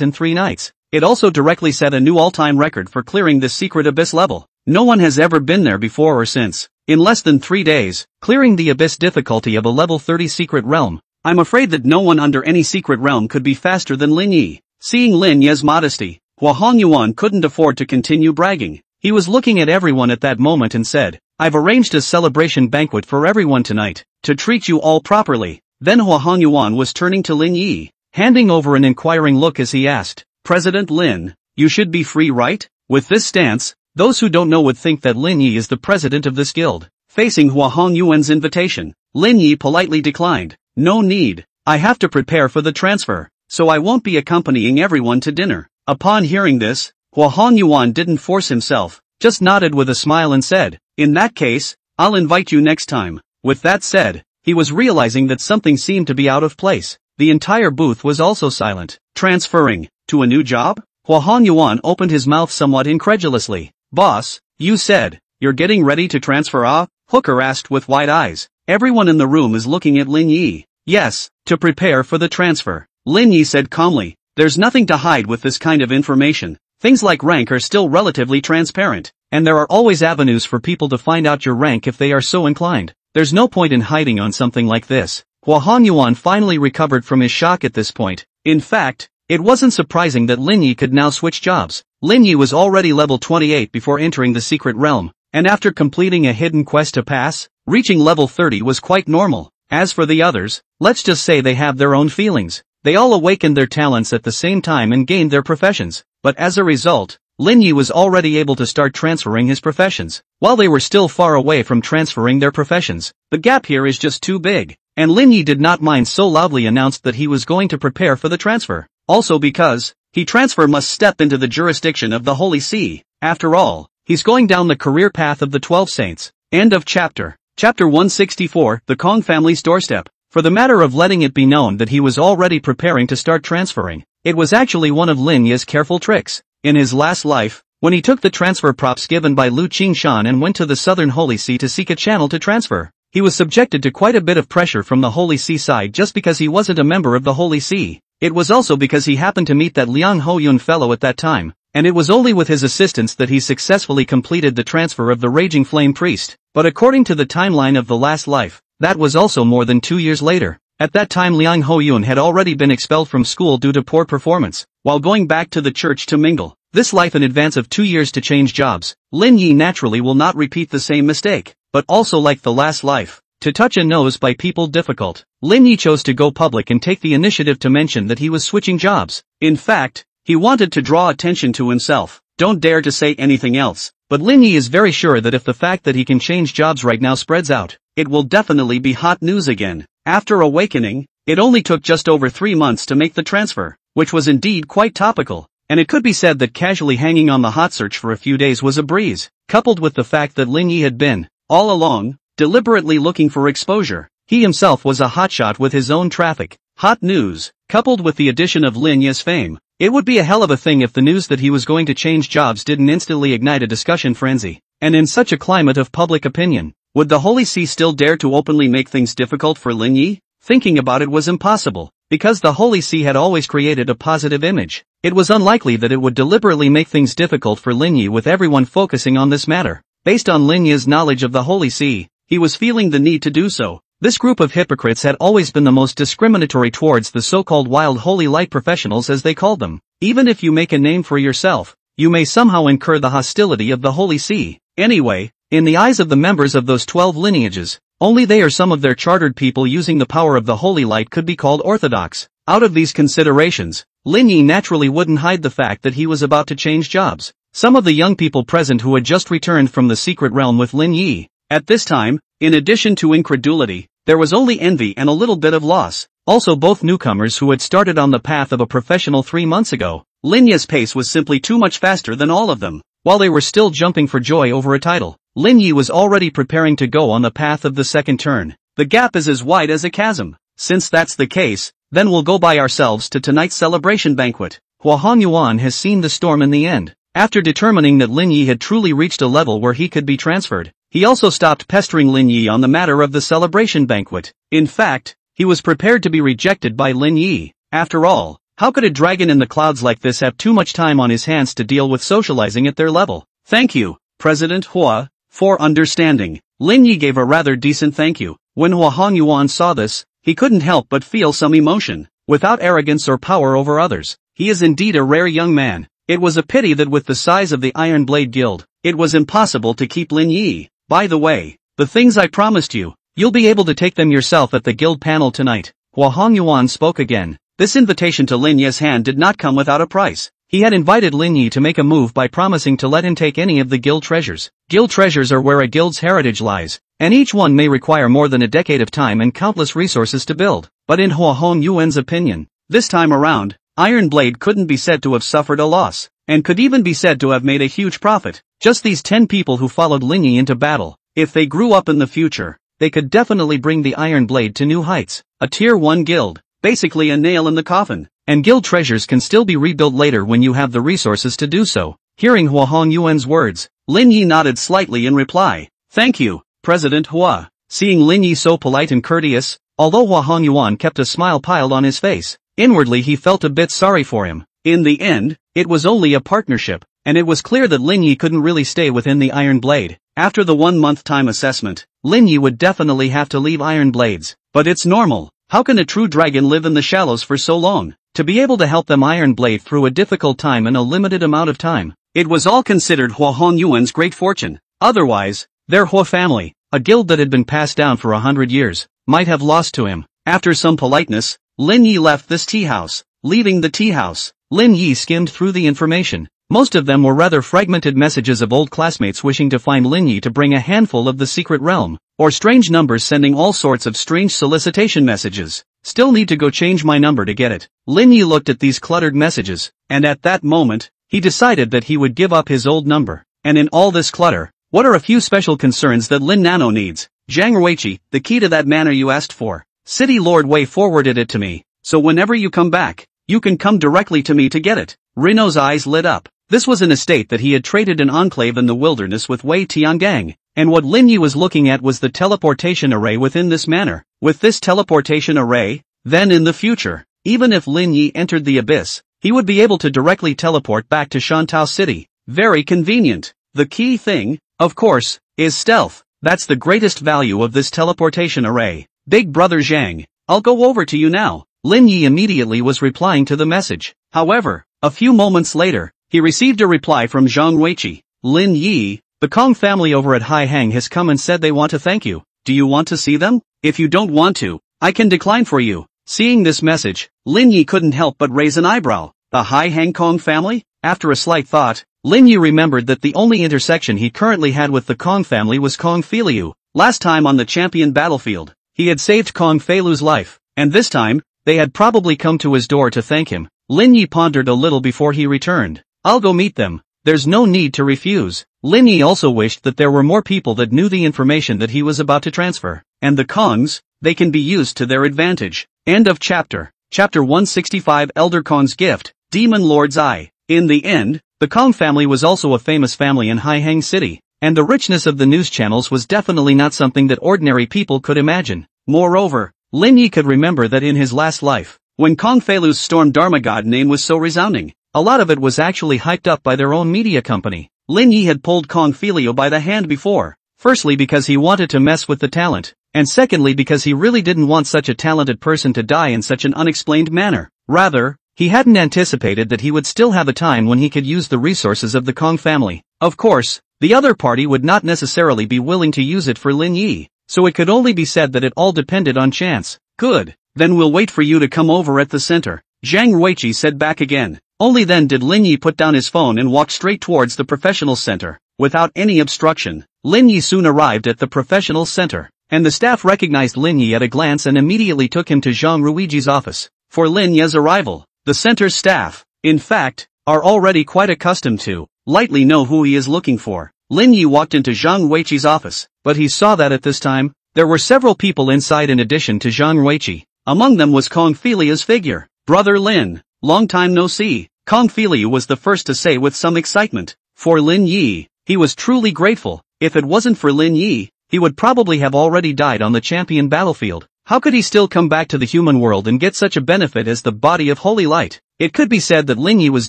and 3 nights. It also directly set a new all-time record for clearing this secret abyss level. No one has ever been there before or since. In less than 3 days, clearing the abyss difficulty of a level 30 secret realm. I'm afraid that no one under any secret realm could be faster than Lin Yi. Seeing Lin Yi's modesty, Hua Hongyuan couldn't afford to continue bragging. He was looking at everyone at that moment and said, I've arranged a celebration banquet for everyone tonight, to treat you all properly. Then Hua Hongyuan was turning to Lin Yi, handing over an inquiring look as he asked, President Lin, you should be free, right? With this stance, those who don't know would think that Lin Yi is the president of this guild. Facing Hua Hongyuan's invitation, Lin Yi politely declined. No need, I have to prepare for the transfer, so I won't be accompanying everyone to dinner. Upon hearing this, Hua Hongyuan didn't force himself, just nodded with a smile and said, in that case, I'll invite you next time. With that said, he was realizing that something seemed to be out of place. The entire booth was also silent. Transferring to a new job? Hua Hongyuan opened his mouth somewhat incredulously. Boss, you said, you're getting ready to transfer, ah? Hooker asked with wide eyes. Everyone in the room is looking at Lin Yi. Yes, to prepare for the transfer. Lin Yi said calmly, there's nothing to hide with this kind of information. Things like rank are still relatively transparent, and there are always avenues for people to find out your rank if they are so inclined. There's no point in hiding on something like this. Hua Hongyuan finally recovered from his shock at this point. In fact, it wasn't surprising that Lin Yi could now switch jobs. Lin Yi was already level 28 before entering the secret realm, and after completing a hidden quest to pass, reaching level 30 was quite normal. As for the others, let's just say they have their own feelings. They all awakened their talents at the same time and gained their professions. But as a result, Lin Yi was already able to start transferring his professions, while they were still far away from transferring their professions. The gap here is just too big, and Lin Yi did not mind so loudly announced that he was going to prepare for the transfer. Also because, he transfer must step into the jurisdiction of the Holy See. After all, he's going down the career path of the 12 saints. End of chapter. Chapter 164, The Kong Family's Doorstep. For the matter of letting it be known that he was already preparing to start transferring, it was actually one of Lin Yi's careful tricks. In his last life, when he took the transfer props given by Lu Qingshan and went to the Southern Holy See to seek a channel to transfer, he was subjected to quite a bit of pressure from the Holy See side just because he wasn't a member of the Holy See. It was also because he happened to meet that Liang Hoyun fellow at that time, and it was only with his assistance that he successfully completed the transfer of the Raging Flame Priest. But according to the timeline of the last life, that was also more than 2 years later. At that time Liang Hoyun had already been expelled from school due to poor performance, while going back to the church to mingle. This life in advance of 2 years to change jobs, Lin Yi naturally will not repeat the same mistake, but also like the last life, to touch a nose by people difficult. Lin Yi chose to go public and take the initiative to mention that he was switching jobs. In fact, he wanted to draw attention to himself. Don't dare to say anything else. But Lin Yi is very sure that if the fact that he can change jobs right now spreads out, it will definitely be hot news again. After awakening, it only took just over 3 months to make the transfer, which was indeed quite topical, and it could be said that casually hanging on the hot search for a few days was a breeze, coupled with the fact that Lin Yi had been, all along, deliberately looking for exposure. He himself was a hotshot with his own traffic. Hot news, coupled with the addition of Lin Yi's fame, It would be a hell of a thing if the news that he was going to change jobs didn't instantly ignite a discussion frenzy. And in such a climate of public opinion, would the Holy See still dare to openly make things difficult for Lin Yi? Thinking about it was impossible, because the Holy See had always created a positive image. It was unlikely that it would deliberately make things difficult for Lin Yi with everyone focusing on this matter. Based on Lin Yi's knowledge of the Holy See, he was feeling the need to do so. This group of hypocrites had always been the most discriminatory towards the so-called wild holy light professionals as they called them. Even if you make a name for yourself, you may somehow incur the hostility of the Holy See. Anyway, in the eyes of the members of those 12 lineages, only they or some of their chartered people using the power of the holy light could be called orthodox. Out of these considerations, Lin Yi naturally wouldn't hide the fact that he was about to change jobs. Some of the young people present who had just returned from the secret realm with Lin Yi. At this time, in addition to incredulity, there was only envy and a little bit of loss. Also both newcomers who had started on the path of a professional 3 months ago. Lin Yi's pace was simply too much faster than all of them. While they were still jumping for joy over a title, Lin Yi was already preparing to go on the path of the second turn. The gap is as wide as a chasm. Since that's the case, then we'll go by ourselves to tonight's celebration banquet. Hua Hongyuan has seen the storm in the end. After determining that Lin Yi had truly reached a level where he could be transferred, he also stopped pestering Lin Yi on the matter of the celebration banquet. In fact, he was prepared to be rejected by Lin Yi. After all, how could a dragon in the clouds like this have too much time on his hands to deal with socializing at their level? Thank you, President Hua, for understanding. Lin Yi gave a rather decent thank you. When Hua Hongyuan saw this, he couldn't help but feel some emotion. Without arrogance or power over others, he is indeed a rare young man. It was a pity that with the size of the Iron Blade Guild, it was impossible to keep Lin Yi. By the way, the things I promised you, you'll be able to take them yourself at the guild panel tonight. Hua Hongyuan spoke again. This invitation to Lin Yi's hand did not come without a price. He had invited Lin Yi to make a move by promising to let him take any of the guild treasures. Guild treasures are where a guild's heritage lies, and each one may require more than a decade of time and countless resources to build. But in Hua Hongyuan's opinion, this time around, Iron Blade couldn't be said to have suffered a loss, and could even be said to have made a huge profit. Just these 10 people who followed Lin Yi into battle, if they grew up in the future, they could definitely bring the Iron Blade to new heights. A tier 1 guild. Basically a nail in the coffin, and guild treasures can still be rebuilt later when you have the resources to do so. Hearing Hua Hongyuan's words, Lin Yi nodded slightly in reply. Thank you, President Hua. Seeing Lin Yi so polite and courteous, although Hua Hongyuan kept a smile piled on his face, inwardly he felt a bit sorry for him. In the end, it was only a partnership, and it was clear that Lin Yi couldn't really stay within the Iron Blade. After the 1-month time assessment, Lin Yi would definitely have to leave Iron Blades. But it's normal. How can a true dragon live in the shallows for so long? To be able to help them Iron Blade through a difficult time in a limited amount of time, it was all considered Hua Hongyuan's great fortune. Otherwise, their Hua family, a guild that had been passed down for 100 years, might have lost to him. After some politeness, Lin Yi left this tea house. Leaving the tea house, Lin Yi skimmed through the information. Most of them were rather fragmented messages of old classmates wishing to find Lin Yi to bring a handful of the secret realm, or strange numbers sending all sorts of strange solicitation messages. Still need to go change my number to get it. Lin Yi looked at these cluttered messages, and at that moment, he decided that he would give up his old number. And in all this clutter, what are a few special concerns that Lin Nano needs? Zhang Ruiqi, the key to that manor you asked for. City Lord Wei forwarded it to me, so whenever you come back, you can come directly to me to get it. Reno's eyes lit up. This was an estate that he had traded an enclave in the wilderness with Wei Tiangang, and what Lin Yi was looking at was the teleportation array within this manor. With this teleportation array, then in the future, even if Lin Yi entered the abyss, he would be able to directly teleport back to Shantou City. Very convenient. The key thing, of course, is stealth. That's the greatest value of this teleportation array. Big Brother Zhang, I'll go over to you now. Lin Yi immediately was replying to the message. However, a few moments later, he received a reply from Zhang Ruiqi. Lin Yi, the Kong family over at Hai Hang has come and said they want to thank you. Do you want to see them? If you don't want to, I can decline for you. Seeing this message, Lin Yi couldn't help but raise an eyebrow. The Hai Hang Kong family? After a slight thought, Lin Yi remembered that the only intersection he currently had with the Kong family was Kong Feilu. Last time on the champion battlefield, he had saved Kong Feilu's life, and this time, they had probably come to his door to thank him. Lin Yi pondered a little before he returned. I'll go meet them. There's no need to refuse. Lin Yi also wished that there were more people that knew the information that he was about to transfer. And the Kongs, they can be used to their advantage. End of chapter. Chapter 165 Elder Kong's Gift. Demon Lord's eye. In the end, the Kong family was also a famous family in Haihang City, and the richness of the news channels was definitely not something that ordinary people could imagine. Moreover, Lin Yi could remember that in his last life, when Kong Feilu's Storm Dharma God name was so resounding, a lot of it was actually hyped up by their own media company. Lin Yi had pulled Kong Feilu by the hand before, firstly because he wanted to mess with the talent, and secondly because he really didn't want such a talented person to die in such an unexplained manner. Rather, he hadn't anticipated that he would still have a time when he could use the resources of the Kong family. Of course, the other party would not necessarily be willing to use it for Lin Yi, so it could only be said that it all depended on chance. Good, then we'll wait for you to come over at the center, Zhang Ruiqi said back again. Only then did Lin Yi put down his phone and walk straight towards the professional center. Without any obstruction, Lin Yi soon arrived at the professional center, and the staff recognized Lin Yi at a glance and immediately took him to Zhang Ruiji's office. For Lin Yi's arrival, the center's staff, in fact, are already quite accustomed to, lightly know who he is looking for. Lin Yi walked into Zhang Ruiqi's office, but he saw that at this time, there were several people inside in addition to Zhang Ruiqi. Among them was Kong Feilu's figure. Brother Lin, long time no see, Kong Feilu was the first to say with some excitement. For Lin Yi, he was truly grateful. If it wasn't for Lin Yi, he would probably have already died on the champion battlefield. How could he still come back to the human world and get such a benefit as the body of holy light? It could be said that Lin Yi was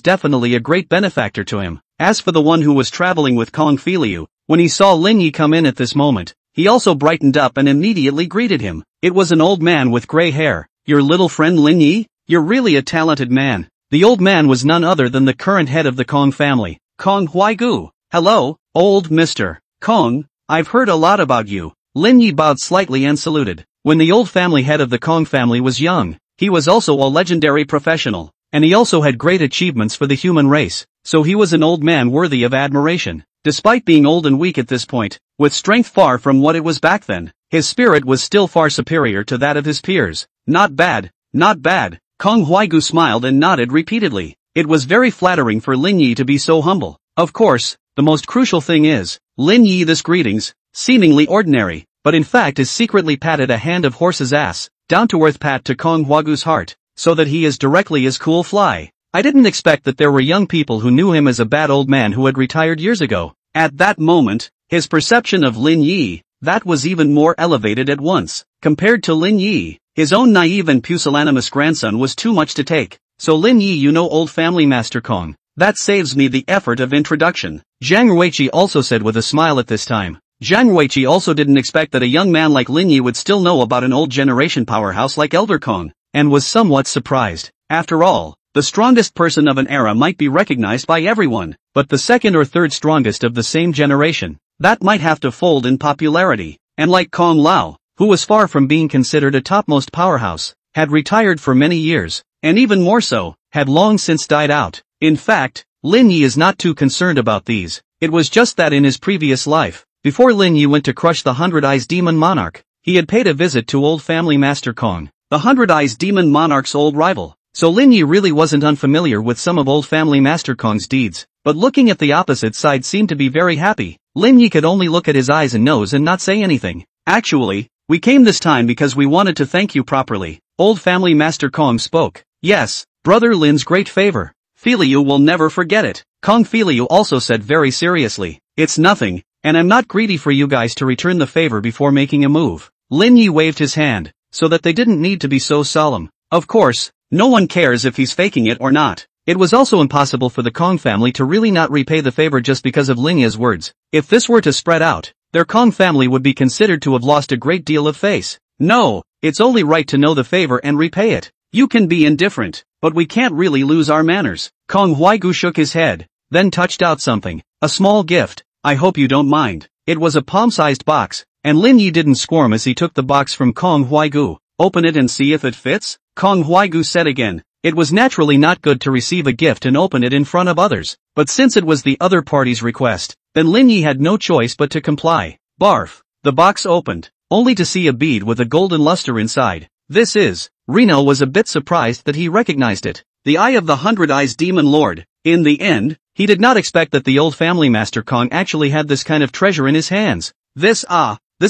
definitely a great benefactor to him. As for the one who was traveling with Kong Feilu, when he saw Lin Yi come in at this moment, he also brightened up and immediately greeted him. It was an old man with gray hair. Your little friend Lin Yi? You're really a talented man. The old man was none other than the current head of the Kong family, Kong Huaigu. Hello, old Mr. Kong, I've heard a lot about you. Lin Yi bowed slightly and saluted. When the old family head of the Kong family was young, he was also a legendary professional, and he also had great achievements for the human race, so he was an old man worthy of admiration. Despite being old and weak at this point, with strength far from what it was back then, his spirit was still far superior to that of his peers. Not bad, not bad. Kong Huaigu smiled and nodded repeatedly. It was very flattering for Lin Yi to be so humble. Of course, the most crucial thing is, Lin Yi this greetings, seemingly ordinary, but in fact is secretly patted a hand of horse's ass, down-to-earth pat to Kong Huaigu's heart, so that he is directly as cool fly. I didn't expect that there were young people who knew him as a bad old man who had retired years ago. At that moment, his perception of Lin Yi, that was even more elevated at once. Compared to Lin Yi, his own naive and pusillanimous grandson was too much to take. So Lin Yi, you know, old family Master Kong, that saves me the effort of introduction, Zhang Ruiqi also said with a smile at this time. Zhang Ruiqi also didn't expect that a young man like Lin Yi would still know about an old generation powerhouse like Elder Kong, and was somewhat surprised. After all, the strongest person of an era might be recognized by everyone, but the second or third strongest of the same generation, that might have to fold in popularity, and like Kong Lao, who was far from being considered a topmost powerhouse, had retired for many years, and even more so, had long since died out. In fact, Lin Yi is not too concerned about these. It was just that in his previous life, before Lin Yi went to crush the Hundred Eyes Demon Monarch, he had paid a visit to old family Master Kong, the Hundred Eyes Demon Monarch's old rival. So Lin Yi really wasn't unfamiliar with some of old family Master Kong's deeds, but looking at the opposite side seemed to be very happy. Lin Yi could only look at his eyes and nose and not say anything. Actually, we came this time because we wanted to thank you properly. Old family Master Kong spoke. Yes, brother Lin's great favor. Feilu will never forget it. Kong Feilu also said very seriously. It's nothing, and I'm not greedy for you guys to return the favor before making a move. Lin Yi waved his hand, so that they didn't need to be so solemn. Of course, no one cares if he's faking it or not. It was also impossible for the Kong family to really not repay the favor just because of Lin Yi's words. If this were to spread out, their Kong family would be considered to have lost a great deal of face. No, it's only right to know the favor and repay it. You can be indifferent, but we can't really lose our manners. Kong Huaigu shook his head, then touched out something. A small gift. I hope you don't mind. It was a palm-sized box, and Lin Yi didn't squirm as he took the box from Kong Huaigu. Open it and see if it fits? Kong Huaigu said again. It was naturally not good to receive a gift and open it in front of others, but since it was the other party's request, then Lin Yi had no choice but to comply. Barf. The box opened, only to see a bead with a golden luster inside. This is. Reno was a bit surprised that he recognized it. The eye of the Hundred Eyes Demon Lord. In the end, he did not expect that the old family Master Kong actually had this kind of treasure in his hands. This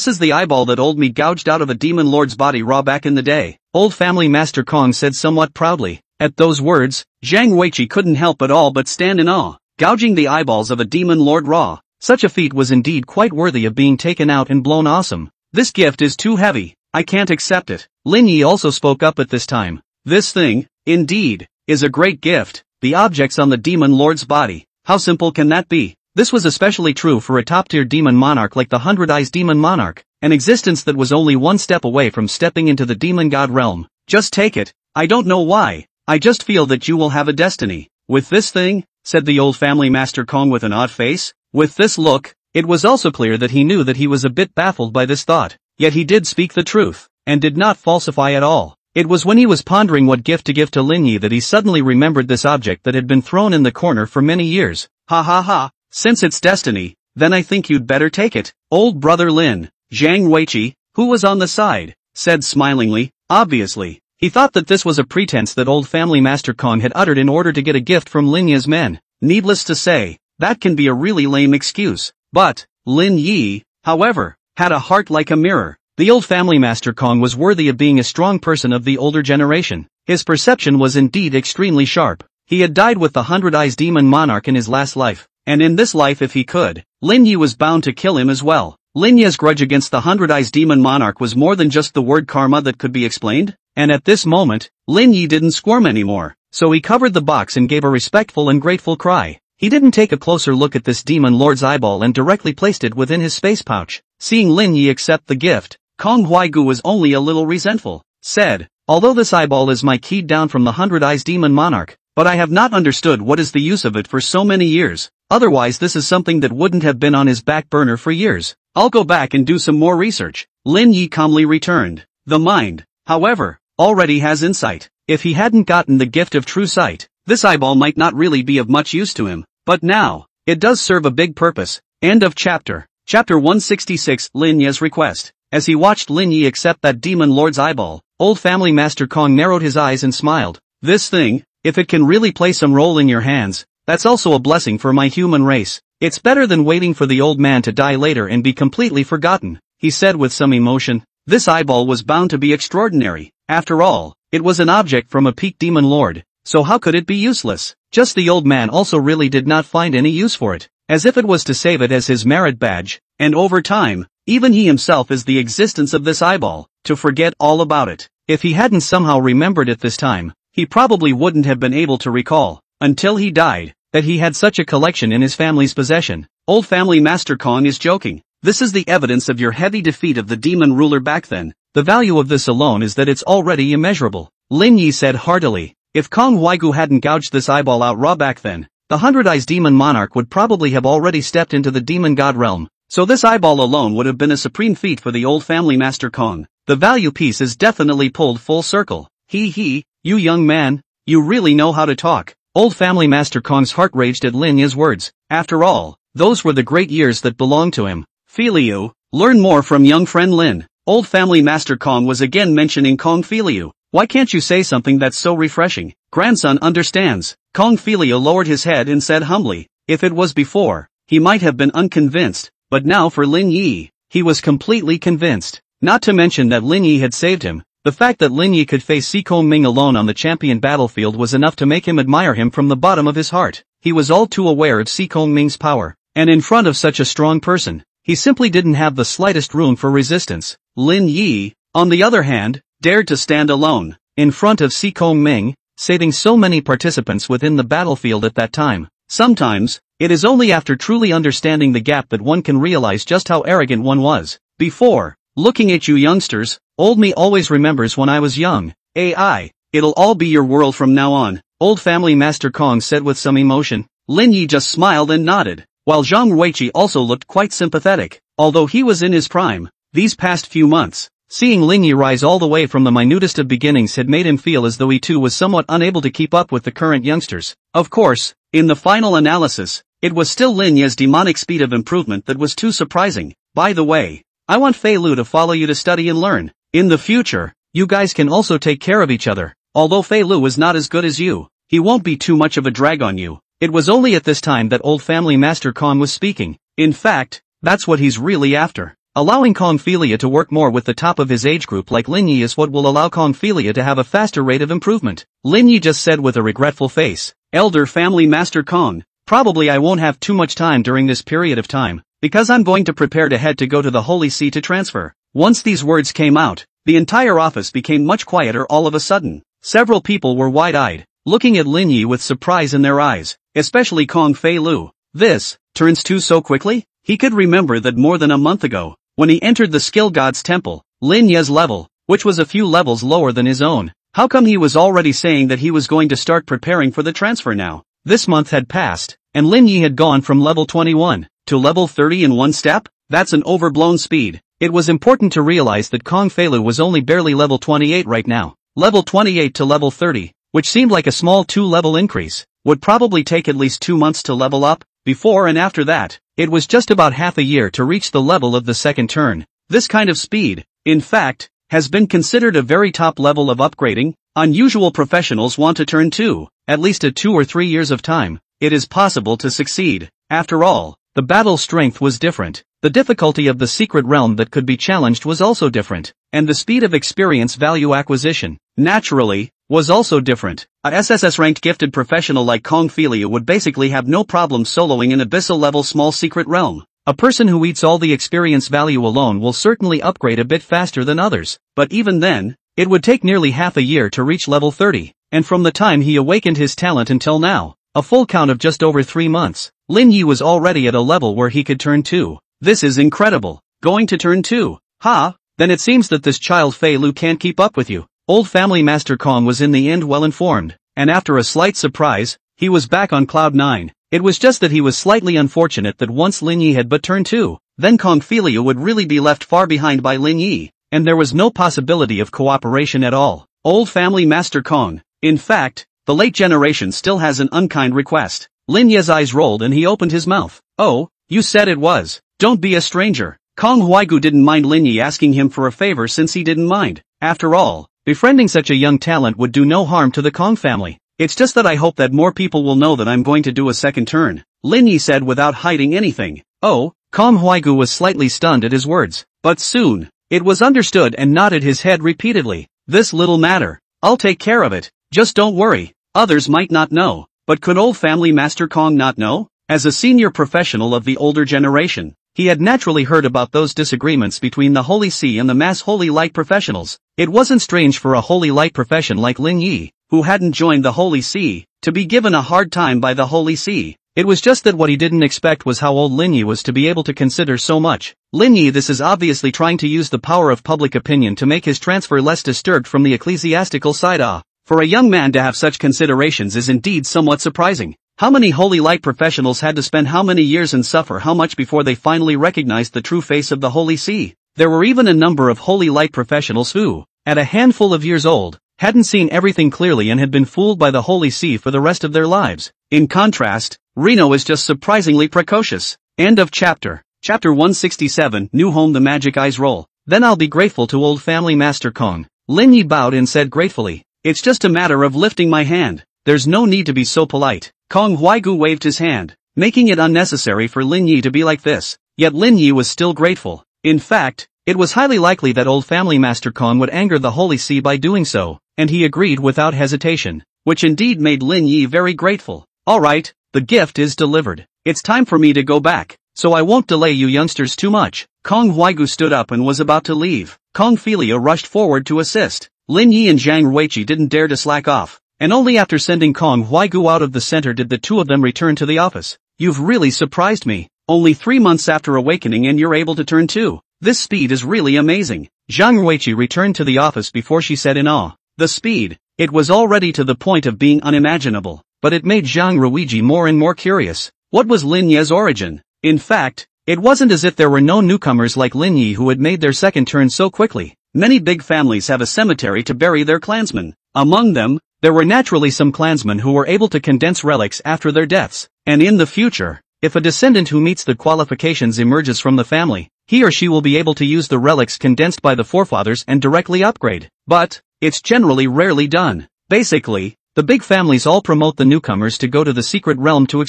is the eyeball that old me gouged out of a demon lord's body raw back in the day. Old family Master Kong said somewhat proudly. At those words, Zhang Weiqi couldn't help but stand in awe, gouging the eyeballs of a demon lord raw. Such a feat was indeed quite worthy of being taken out and blown awesome. This gift is too heavy, I can't accept it. Lin Yi also spoke up at this time. This thing, indeed, is a great gift, the objects on the demon lord's body. How simple can that be? This was especially true for a top-tier demon monarch like the Hundred Eyes Demon Monarch, an existence that was only one step away from stepping into the demon god realm. Just take it, I don't know why, I just feel that you will have a destiny. With this thing, said the old family Master Kong with an odd face. With this look, it was also clear that he knew that he was a bit baffled by this thought, yet he did speak the truth, and did not falsify at all. It was when he was pondering what gift to give to Lin Yi that he suddenly remembered this object that had been thrown in the corner for many years. Ha ha ha, since it's destiny, then I think you'd better take it. Old brother Lin, Zhang Weiqi, who was on the side, said smilingly. Obviously, he thought that this was a pretense that old family Master Kong had uttered in order to get a gift from Lin Yi's men. Needless to say, that can be a really lame excuse. But, Lin Yi, however, had a heart like a mirror. The old family Master Kong was worthy of being a strong person of the older generation. His perception was indeed extremely sharp. He had died with the Hundred Eyes Demon Monarch in his last life, and in this life if he could, Lin Yi was bound to kill him as well. Lin Yi's grudge against the Hundred Eyes Demon Monarch was more than just the word karma that could be explained, and at this moment, Lin Yi didn't squirm anymore, so he covered the box and gave a respectful and grateful cry. He didn't take a closer look at this demon lord's eyeball and directly placed it within his space pouch. Seeing Lin Yi accept the gift, Kong Huaigu was only a little resentful. Said, although this eyeball is my keyed down from the Hundred Eyes Demon Monarch, but I have not understood what is the use of it for so many years. Otherwise this is something that wouldn't have been on his back burner for years. I'll go back and do some more research. Lin Yi calmly returned. The mind, however, already has insight. If he hadn't gotten the gift of true sight, this eyeball might not really be of much use to him. But now, it does serve a big purpose. End of chapter. Chapter 166, Lin Yi's request. As he watched Lin Yi accept that demon lord's eyeball, old family Master Kong narrowed his eyes and smiled. This thing, if it can really play some role in your hands, that's also a blessing for my human race. It's better than waiting for the old man to die later and be completely forgotten, he said with some emotion. This eyeball was bound to be extraordinary. After all, it was an object from a peak demon lord, so how could it be useless? Just the old man also really did not find any use for it, as if it was to save it as his merit badge, and over time, even he himself is the existence of this eyeball, to forget all about it. If he hadn't somehow remembered it this time, he probably wouldn't have been able to recall, until he died, that he had such a collection in his family's possession. Old family Master Kong is joking. This is the evidence of your heavy defeat of the demon ruler back then. The value of this alone is that it's already immeasurable. Lin Yi said heartily. If Kong Huaigu hadn't gouged this eyeball out raw back then, the Hundred Eyes Demon Monarch would probably have already stepped into the demon god realm. So this eyeball alone would have been a supreme feat for the old family Master Kong. The value piece is definitely pulled full circle. He, you young man, you really know how to talk. Old family Master Kong's heart raged at Lin Yi's words. After all, those were the great years that belonged to him. Filiu, learn more from young friend Lin. Old family Master Kong was again mentioning Kong Filiu. Why can't you say something that's so refreshing? Grandson understands. Kong Filiu lowered his head and said humbly. If it was before, he might have been unconvinced, but now for Lin Yi, he was completely convinced. Not to mention that Lin Yi had saved him. The fact that Lin Yi could face Si Kongming alone on the champion battlefield was enough to make him admire him from the bottom of his heart. He was all too aware of Si Kongming's power, and in front of such a strong person, he simply didn't have the slightest room for resistance. Lin Yi, on the other hand, dared to stand alone, in front of Si Kongming, saving so many participants within the battlefield at that time. Sometimes, it is only after truly understanding the gap that one can realize just how arrogant one was. Before, looking at you youngsters, old me always remembers when I was young. It'll all be your world from now on, old family Master Kong said with some emotion. Lin Yi just smiled and nodded, while Zhang Weiqi also looked quite sympathetic. Although he was in his prime, these past few months, seeing Lin Yi rise all the way from the minutest of beginnings had made him feel as though he too was somewhat unable to keep up with the current youngsters. Of course, in the final analysis, it was still Lin Yi's demonic speed of improvement that was too surprising. By the way, I want Fei Lu to follow you to study and learn. In the future, you guys can also take care of each other. Although Fei Lu is not as good as you, he won't be too much of a drag on you. It was only at this time that old family Master Kong was speaking. In fact, that's what he's really after. Allowing Kongphilia to work more with the top of his age group like Lin Yi is what will allow Kongphilia to have a faster rate of improvement. Lin Yi just said with a regretful face. Elder Family Master Kong, probably I won't have too much time during this period of time, because I'm going to prepare to head to go to the Holy See to transfer. Once these words came out, the entire office became much quieter all of a sudden. Several people were wide-eyed, looking at Lin Yi with surprise in their eyes, especially Kong Fei Lu. This, turns to so quickly? He could remember that more than a month ago, when he entered the Skill God's temple, Lin Yi's level, which was a few levels lower than his own. How come he was already saying that he was going to start preparing for the transfer now? This month had passed, and Lin Yi had gone from level 21 to level 30 in one step? That's an overblown speed. It was important to realize that Kong Fei Lu was only barely level 28 right now. Level 28 to level 30, which seemed like a small 2-level increase, would probably take at least 2 months to level up. Before and after that, it was just about half a year to reach the level of the second turn. This kind of speed, in fact, has been considered a very top level of upgrading. Unusual professionals want to turn 2, at least at 2 or 3 years of time. It is possible to succeed. After all, the battle strength was different. The difficulty of the secret realm that could be challenged was also different, and the speed of experience value acquisition, naturally, was also different. A SSS-ranked gifted professional like Kongphilia would basically have no problem soloing an abyssal-level small secret realm. A person who eats all the experience value alone will certainly upgrade a bit faster than others, but even then, it would take nearly half a year to reach level 30, and from the time he awakened his talent until now, a full count of just over 3 months, Lin Yi was already at a level where he could turn 2. This is incredible. Going to turn 2? Ha? Then it seems that this child Fei Lu can't keep up with you. Old Family Master Kong was in the end well informed, and after a slight surprise, he was back on cloud 9. It was just that he was slightly unfortunate that once Lin Yi had but turned 2, then Kongphilia would really be left far behind by Lin Yi, and there was no possibility of cooperation at all. Old Family Master Kong. In fact, the late generation still has an unkind request. Lin Yi's eyes rolled and he opened his mouth. Oh, you said it was. Don't be a stranger. Kong Huaigu didn't mind Lin Yi asking him for a favor since he didn't mind. After all, befriending such a young talent would do no harm to the Kong family. It's just that I hope that more people will know that I'm going to do a second turn, Lin Yi said without hiding anything. Oh, Kong Huaigu was slightly stunned at his words. But soon, it was understood and nodded his head repeatedly. This little matter. I'll take care of it. Just don't worry. Others might not know. But could Old Family Master Kong not know? As a senior professional of the older generation, he had naturally heard about those disagreements between the Holy See and the mass Holy Light professionals. It wasn't strange for a Holy Light profession like Lin Yi, who hadn't joined the Holy See, to be given a hard time by the Holy See. It was just that what he didn't expect was how old Lin Yi was to be able to consider so much. Lin Yi, this is obviously trying to use the power of public opinion to make his transfer less disturbed from the ecclesiastical side. For a young man to have such considerations is indeed somewhat surprising. How many Holy Light professionals had to spend how many years and suffer how much before they finally recognized the true face of the Holy See? There were even a number of Holy Light professionals who, at a handful of years old, hadn't seen everything clearly and had been fooled by the Holy See for the rest of their lives. In contrast, Reno is just surprisingly precocious. End of chapter. Chapter 167, New Home. The magic eyes roll. Then I'll be grateful to Old Family Master Kong. Lin Yi bowed and said gratefully, it's just a matter of lifting my hand. There's no need to be so polite. Kong Huaigu waved his hand, making it unnecessary for Lin Yi to be like this. Yet Lin Yi was still grateful. In fact, it was highly likely that Old Family Master Kong would anger the Holy See by doing so, and he agreed without hesitation, which indeed made Lin Yi very grateful. Alright, the gift is delivered. It's time for me to go back, so I won't delay you youngsters too much. Kong Huaigu stood up and was about to leave. Kongphilia rushed forward to assist. Lin Yi and Zhang Ruiqi didn't dare to slack off, and only after sending Kong Huaigu out of the center did the two of them return to the office. You've really surprised me. Only 3 months after awakening and you're able to turn 2. This speed is really amazing. Zhang Ruiqi returned to the office before she said in awe. The speed. It was already to the point of being unimaginable, but it made Zhang Ruiqi more and more curious. What was Lin Yi's origin? In fact, it wasn't as if there were no newcomers like Lin Yi who had made their second turn so quickly. Many big families have a cemetery to bury their clansmen. Among them, there were naturally some clansmen who were able to condense relics after their deaths, and in the future, if a descendant who meets the qualifications emerges from the family, he or she will be able to use the relics condensed by the forefathers and directly upgrade. But, it's generally rarely done. Basically, the big families all promote the newcomers to go to the secret realm to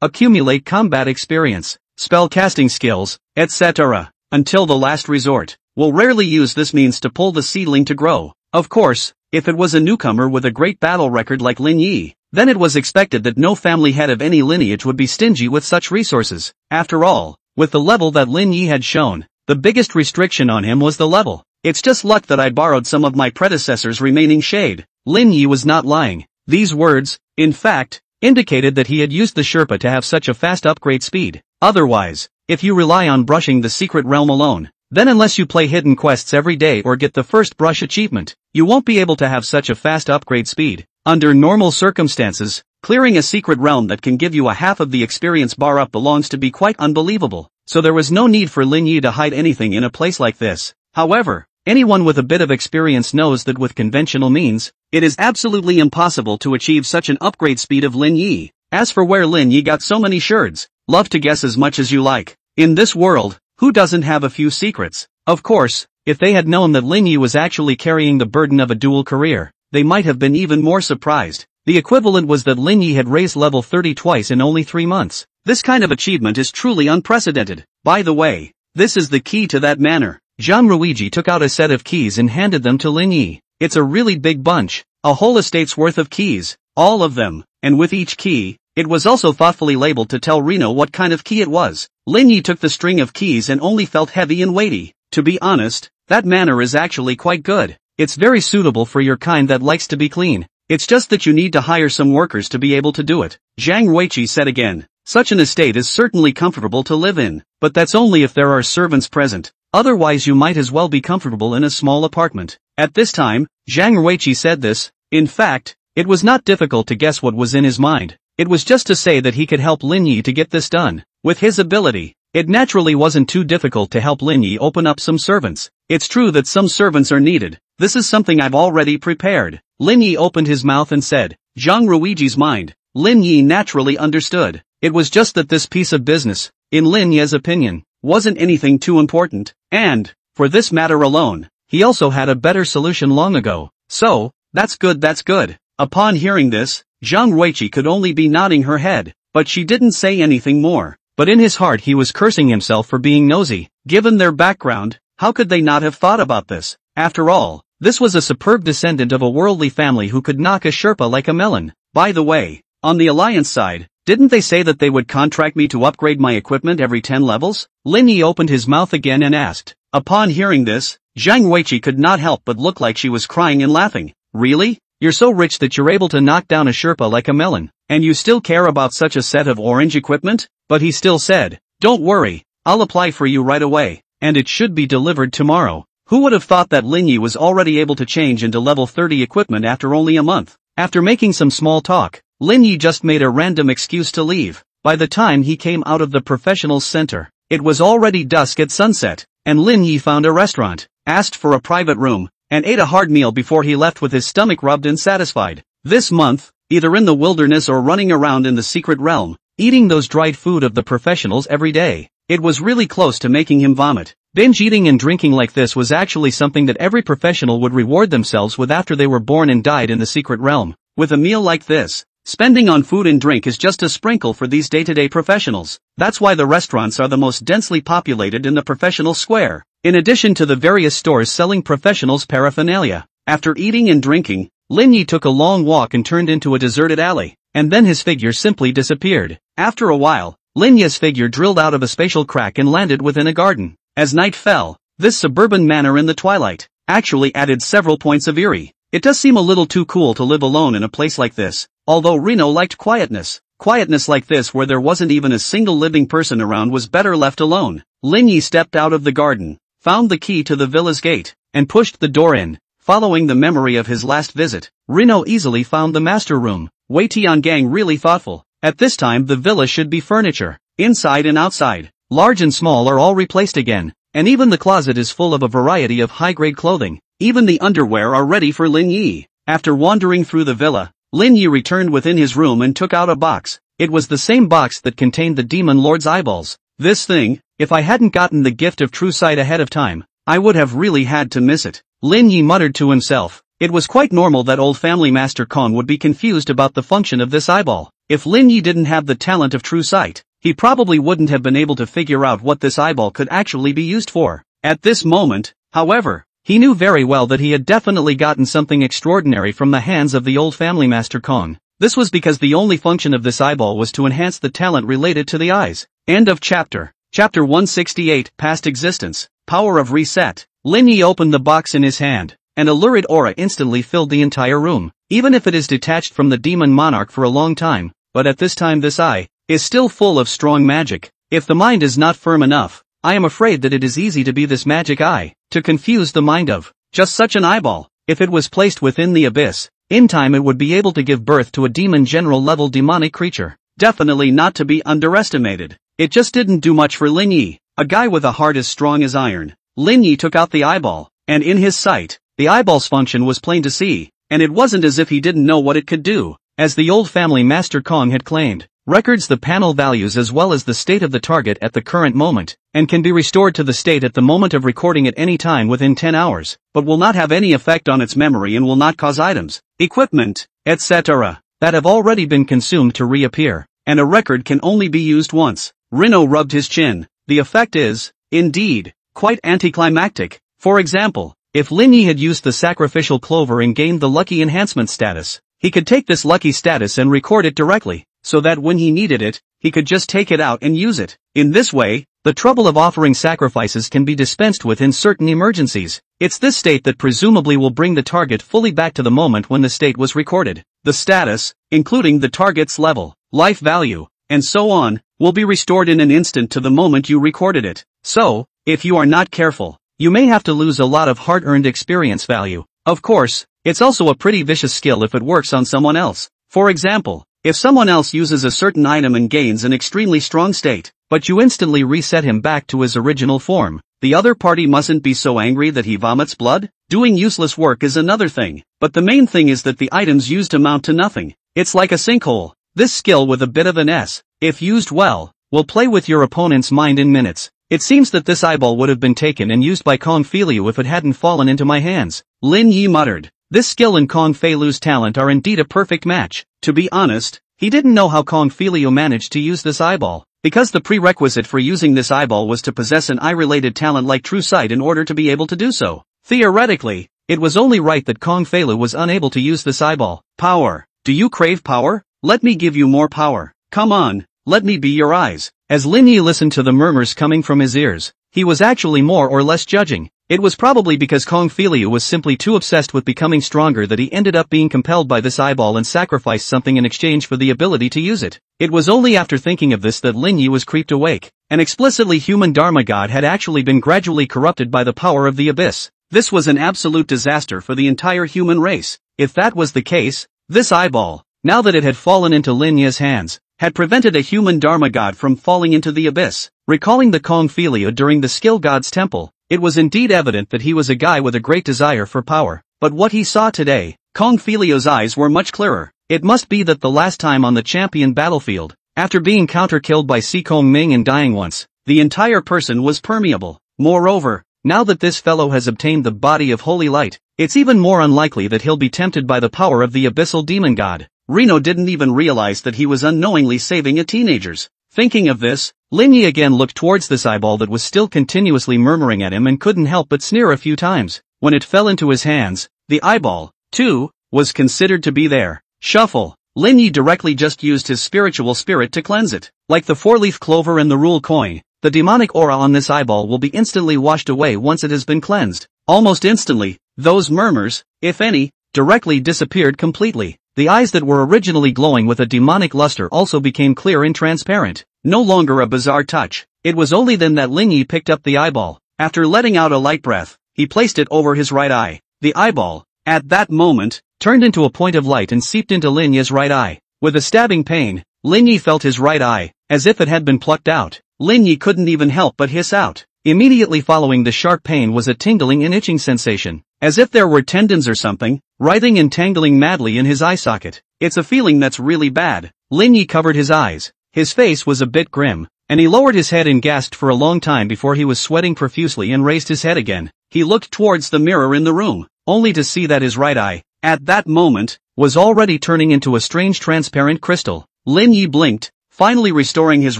accumulate combat experience, spell casting skills, etc. until the last resort, will rarely use this means to pull the seedling to grow. Of course, if it was a newcomer with a great battle record like Lin Yi, then it was expected that no family head of any lineage would be stingy with such resources. After all, with the level that Lin Yi had shown, the biggest restriction on him was the level. It's just luck that I borrowed some of my predecessor's remaining shade. Lin Yi was not lying. These words, in fact, indicated that he had used the Sherpa to have such a fast upgrade speed. Otherwise, if you rely on brushing the secret realm alone, then unless you play hidden quests every day or get the first brush achievement, you won't be able to have such a fast upgrade speed. Under normal circumstances, clearing a secret realm that can give you a half of the experience bar up belongs to be quite unbelievable, so there was no need for Lin Yi to hide anything in a place like this. However, anyone with a bit of experience knows that with conventional means, it is absolutely impossible to achieve such an upgrade speed of Lin Yi. As for where Lin Yi got so many sherds, love to guess as much as you like. In this world, who doesn't have a few secrets? Of course, if they had known that Lin Yi was actually carrying the burden of a dual career, they might have been even more surprised. The equivalent was that Lin Yi had raised level 30 twice in only 3 months. This kind of achievement is truly unprecedented. By the way, this is the key to that manor. Zhang Ruiji took out a set of keys and handed them to Lin Yi. It's a really big bunch, a whole estate's worth of keys, all of them, and with each key, it was also thoughtfully labeled to tell Reno what kind of key it was. Lin Yi took the string of keys and only felt heavy and weighty. To be honest, that manor is actually quite good. It's very suitable for your kind that likes to be clean. It's just that you need to hire some workers to be able to do it. Zhang Ruiqi said again. Such an estate is certainly comfortable to live in, but that's only if there are servants present. Otherwise you might as well be comfortable in a small apartment. At this time, Zhang Ruiqi said this. In fact, it was not difficult to guess what was in his mind. It was just to say that he could help Lin Yi to get this done. With his ability, it naturally wasn't too difficult to help Lin Yi open up some servants. It's true that some servants are needed. This is something I've already prepared. Lin Yi opened his mouth and said. Zhang Ruiji's mind. Lin Yi naturally understood. It was just that this piece of business, in Lin Yi's opinion, wasn't anything too important, and, for this matter alone, he also had a better solution long ago. So, that's good. Upon hearing this, Zhang Ruiqi could only be nodding her head, but she didn't say anything more. But in his heart he was cursing himself for being nosy. Given their background, how could they not have thought about this? After all, this was a superb descendant of a worldly family who could knock a Sherpa like a melon. By the way, on the Alliance side, didn't they say that they would contract me to upgrade my equipment every 10 levels? Lin Yi opened his mouth again and asked. Upon hearing this, Zhang Ruiqi could not help but look like she was crying and laughing. Really? You're so rich that you're able to knock down a Sherpa like a melon, and you still care about such a set of orange equipment? But he still said, don't worry, I'll apply for you right away, and it should be delivered tomorrow. Who would have thought that Lin Yi was already able to change into level 30 equipment after only a month? After making some small talk, Lin Yi just made a random excuse to leave. By the time he came out of the professionals center, it was already dusk at sunset, and Lin Yi found a restaurant, asked for a private room, and ate a hard meal before he left with his stomach rubbed and satisfied. This month, either in the wilderness or running around in the secret realm, eating those dried food of the professionals every day, it was really close to making him vomit. Binge eating and drinking like this was actually something that every professional would reward themselves with after they were born and died in the secret realm. With a meal like this, spending on food and drink is just a sprinkle for these day-to-day professionals. That's why the restaurants are the most densely populated in the professional square, in addition to the various stores selling professionals' paraphernalia. After eating and drinking, Lin Yi took a long walk and turned into a deserted alley, and then his figure simply disappeared. After a while, Lin Yi's figure drilled out of a spatial crack and landed within a garden. As night fell, this suburban manor in the twilight actually added several points of eerie. It does seem a little too cool to live alone in a place like this, although Reno liked quietness. Quietness like this where there wasn't even a single living person around was better left alone. Lin Yi stepped out of the garden, found the key to the villa's gate, and pushed the door in. Following the memory of his last visit, Reno easily found the master room. Wei Tiangang really thoughtful. At this time the villa should be furniture, inside and outside. Large and small are all replaced again, and even the closet is full of a variety of high-grade clothing. Even the underwear are ready for Lin Yi. After wandering through the villa, Lin Yi returned within his room and took out a box. It was the same box that contained the demon lord's eyeballs. This thing, if I hadn't gotten the gift of true sight ahead of time, I would have really had to miss it. Lin Yi muttered to himself. It was quite normal that old family Master Kong would be confused about the function of this eyeball. If Lin Yi didn't have the talent of true sight, he probably wouldn't have been able to figure out what this eyeball could actually be used for. At this moment, however, he knew very well that he had definitely gotten something extraordinary from the hands of the old family Master Kong. This was because the only function of this eyeball was to enhance the talent related to the eyes. End of chapter. Chapter 168, Past Existence, Power of Reset. Lin Yi opened the box in his hand, and a lurid aura instantly filled the entire room. Even if it is detached from the demon monarch for a long time, but at this time this eye is still full of strong magic. If the mind is not firm enough, I am afraid that it is easy to be this magic eye, to confuse the mind of just such an eyeball. If it was placed within the abyss, in time it would be able to give birth to a demon general level demonic creature. Definitely not to be underestimated. It just didn't do much for Lin Yi, a guy with a heart as strong as iron. Lin Yi took out the eyeball, and in his sight, the eyeball's function was plain to see, and it wasn't as if he didn't know what it could do. As the old family Master Kong had claimed, records the panel values as well as the state of the target at the current moment, and can be restored to the state at the moment of recording at any time within 10 hours, but will not have any effect on its memory and will not cause items, equipment, etc. that have already been consumed to reappear, and a record can only be used once. Rino rubbed his chin. The effect is, indeed, quite anticlimactic. For example, if Lin Yi had used the sacrificial clover and gained the lucky enhancement status, he could take this lucky status and record it directly, so that when he needed it, he could just take it out and use it. In this way, the trouble of offering sacrifices can be dispensed with in certain emergencies. It's this state that presumably will bring the target fully back to the moment when the state was recorded. The status, including the target's level, life value, and so on, will be restored in an instant to the moment you recorded it. So, if you are not careful, you may have to lose a lot of hard-earned experience value. Of course, it's also a pretty vicious skill if it works on someone else. For example, if someone else uses a certain item and gains an extremely strong state, but you instantly reset him back to his original form, the other party mustn't be so angry that he vomits blood. Doing useless work is another thing, but the main thing is that the items used amount to nothing. It's like a sinkhole. This skill with a bit of an S, if used well, will play with your opponent's mind in minutes. It seems that this eyeball would have been taken and used by Kong Fei Liu if it hadn't fallen into my hands. Lin Yi muttered. This skill and Kong Fei Liu's talent are indeed a perfect match. To be honest, he didn't know how Kong Fei Liu managed to use this eyeball, because the prerequisite for using this eyeball was to possess an eye-related talent like true sight in order to be able to do so. Theoretically, it was only right that Kong Fei Liu was unable to use this eyeball. Power. Do you crave power? Let me give you more power. Come on, let me be your eyes. As Lin Yi listened to the murmurs coming from his ears, he was actually more or less judging. It was probably because Kong Fei Liu was simply too obsessed with becoming stronger that he ended up being compelled by this eyeball and sacrificed something in exchange for the ability to use it. It was only after thinking of this that Lin Yi was creeped awake. An explicitly human Dharma god had actually been gradually corrupted by the power of the abyss. This was an absolute disaster for the entire human race. If that was the case, this eyeball, now that it had fallen into Lin Yi's hands, had prevented a human Dharma god from falling into the abyss. Recalling the Kong Fei Liu during the skill god's temple, it was indeed evident that he was a guy with a great desire for power. But what he saw today, Kong Fei Liu's eyes were much clearer. It must be that the last time on the champion battlefield, after being counter-killed by Si Kong Ming and dying once, the entire person was permeable. Moreover, now that this fellow has obtained the body of holy light, it's even more unlikely that he'll be tempted by the power of the abyssal demon god. Rino didn't even realize that he was unknowingly saving a teenager's. Thinking of this, Lin Yi again looked towards this eyeball that was still continuously murmuring at him and couldn't help but sneer a few times. When it fell into his hands, the eyeball, too, was considered to be there. Shuffle. Lin Yi directly just used his spiritual spirit to cleanse it. Like the four-leaf clover and the rule coin, the demonic aura on this eyeball will be instantly washed away once it has been cleansed. Almost instantly, those murmurs, if any, directly disappeared completely. The eyes that were originally glowing with a demonic luster also became clear and transparent. No longer a bizarre touch. It was only then that Lin Yi picked up the eyeball. After letting out a light breath, he placed it over his right eye. The eyeball, at that moment, turned into a point of light and seeped into Lin Yi's right eye. With a stabbing pain, Lin Yi felt his right eye, as if it had been plucked out. Lin Yi couldn't even help but hiss out. Immediately following the sharp pain was a tingling and itching sensation, as if there were tendons or something, writhing and tangling madly in his eye socket. It's a feeling that's really bad. Lin Yi covered his eyes. His face was a bit grim, and he lowered his head and gasped for a long time before he was sweating profusely and raised his head again. He looked towards the mirror in the room, only to see that his right eye, at that moment, was already turning into a strange transparent crystal. Lin Yi blinked, finally restoring his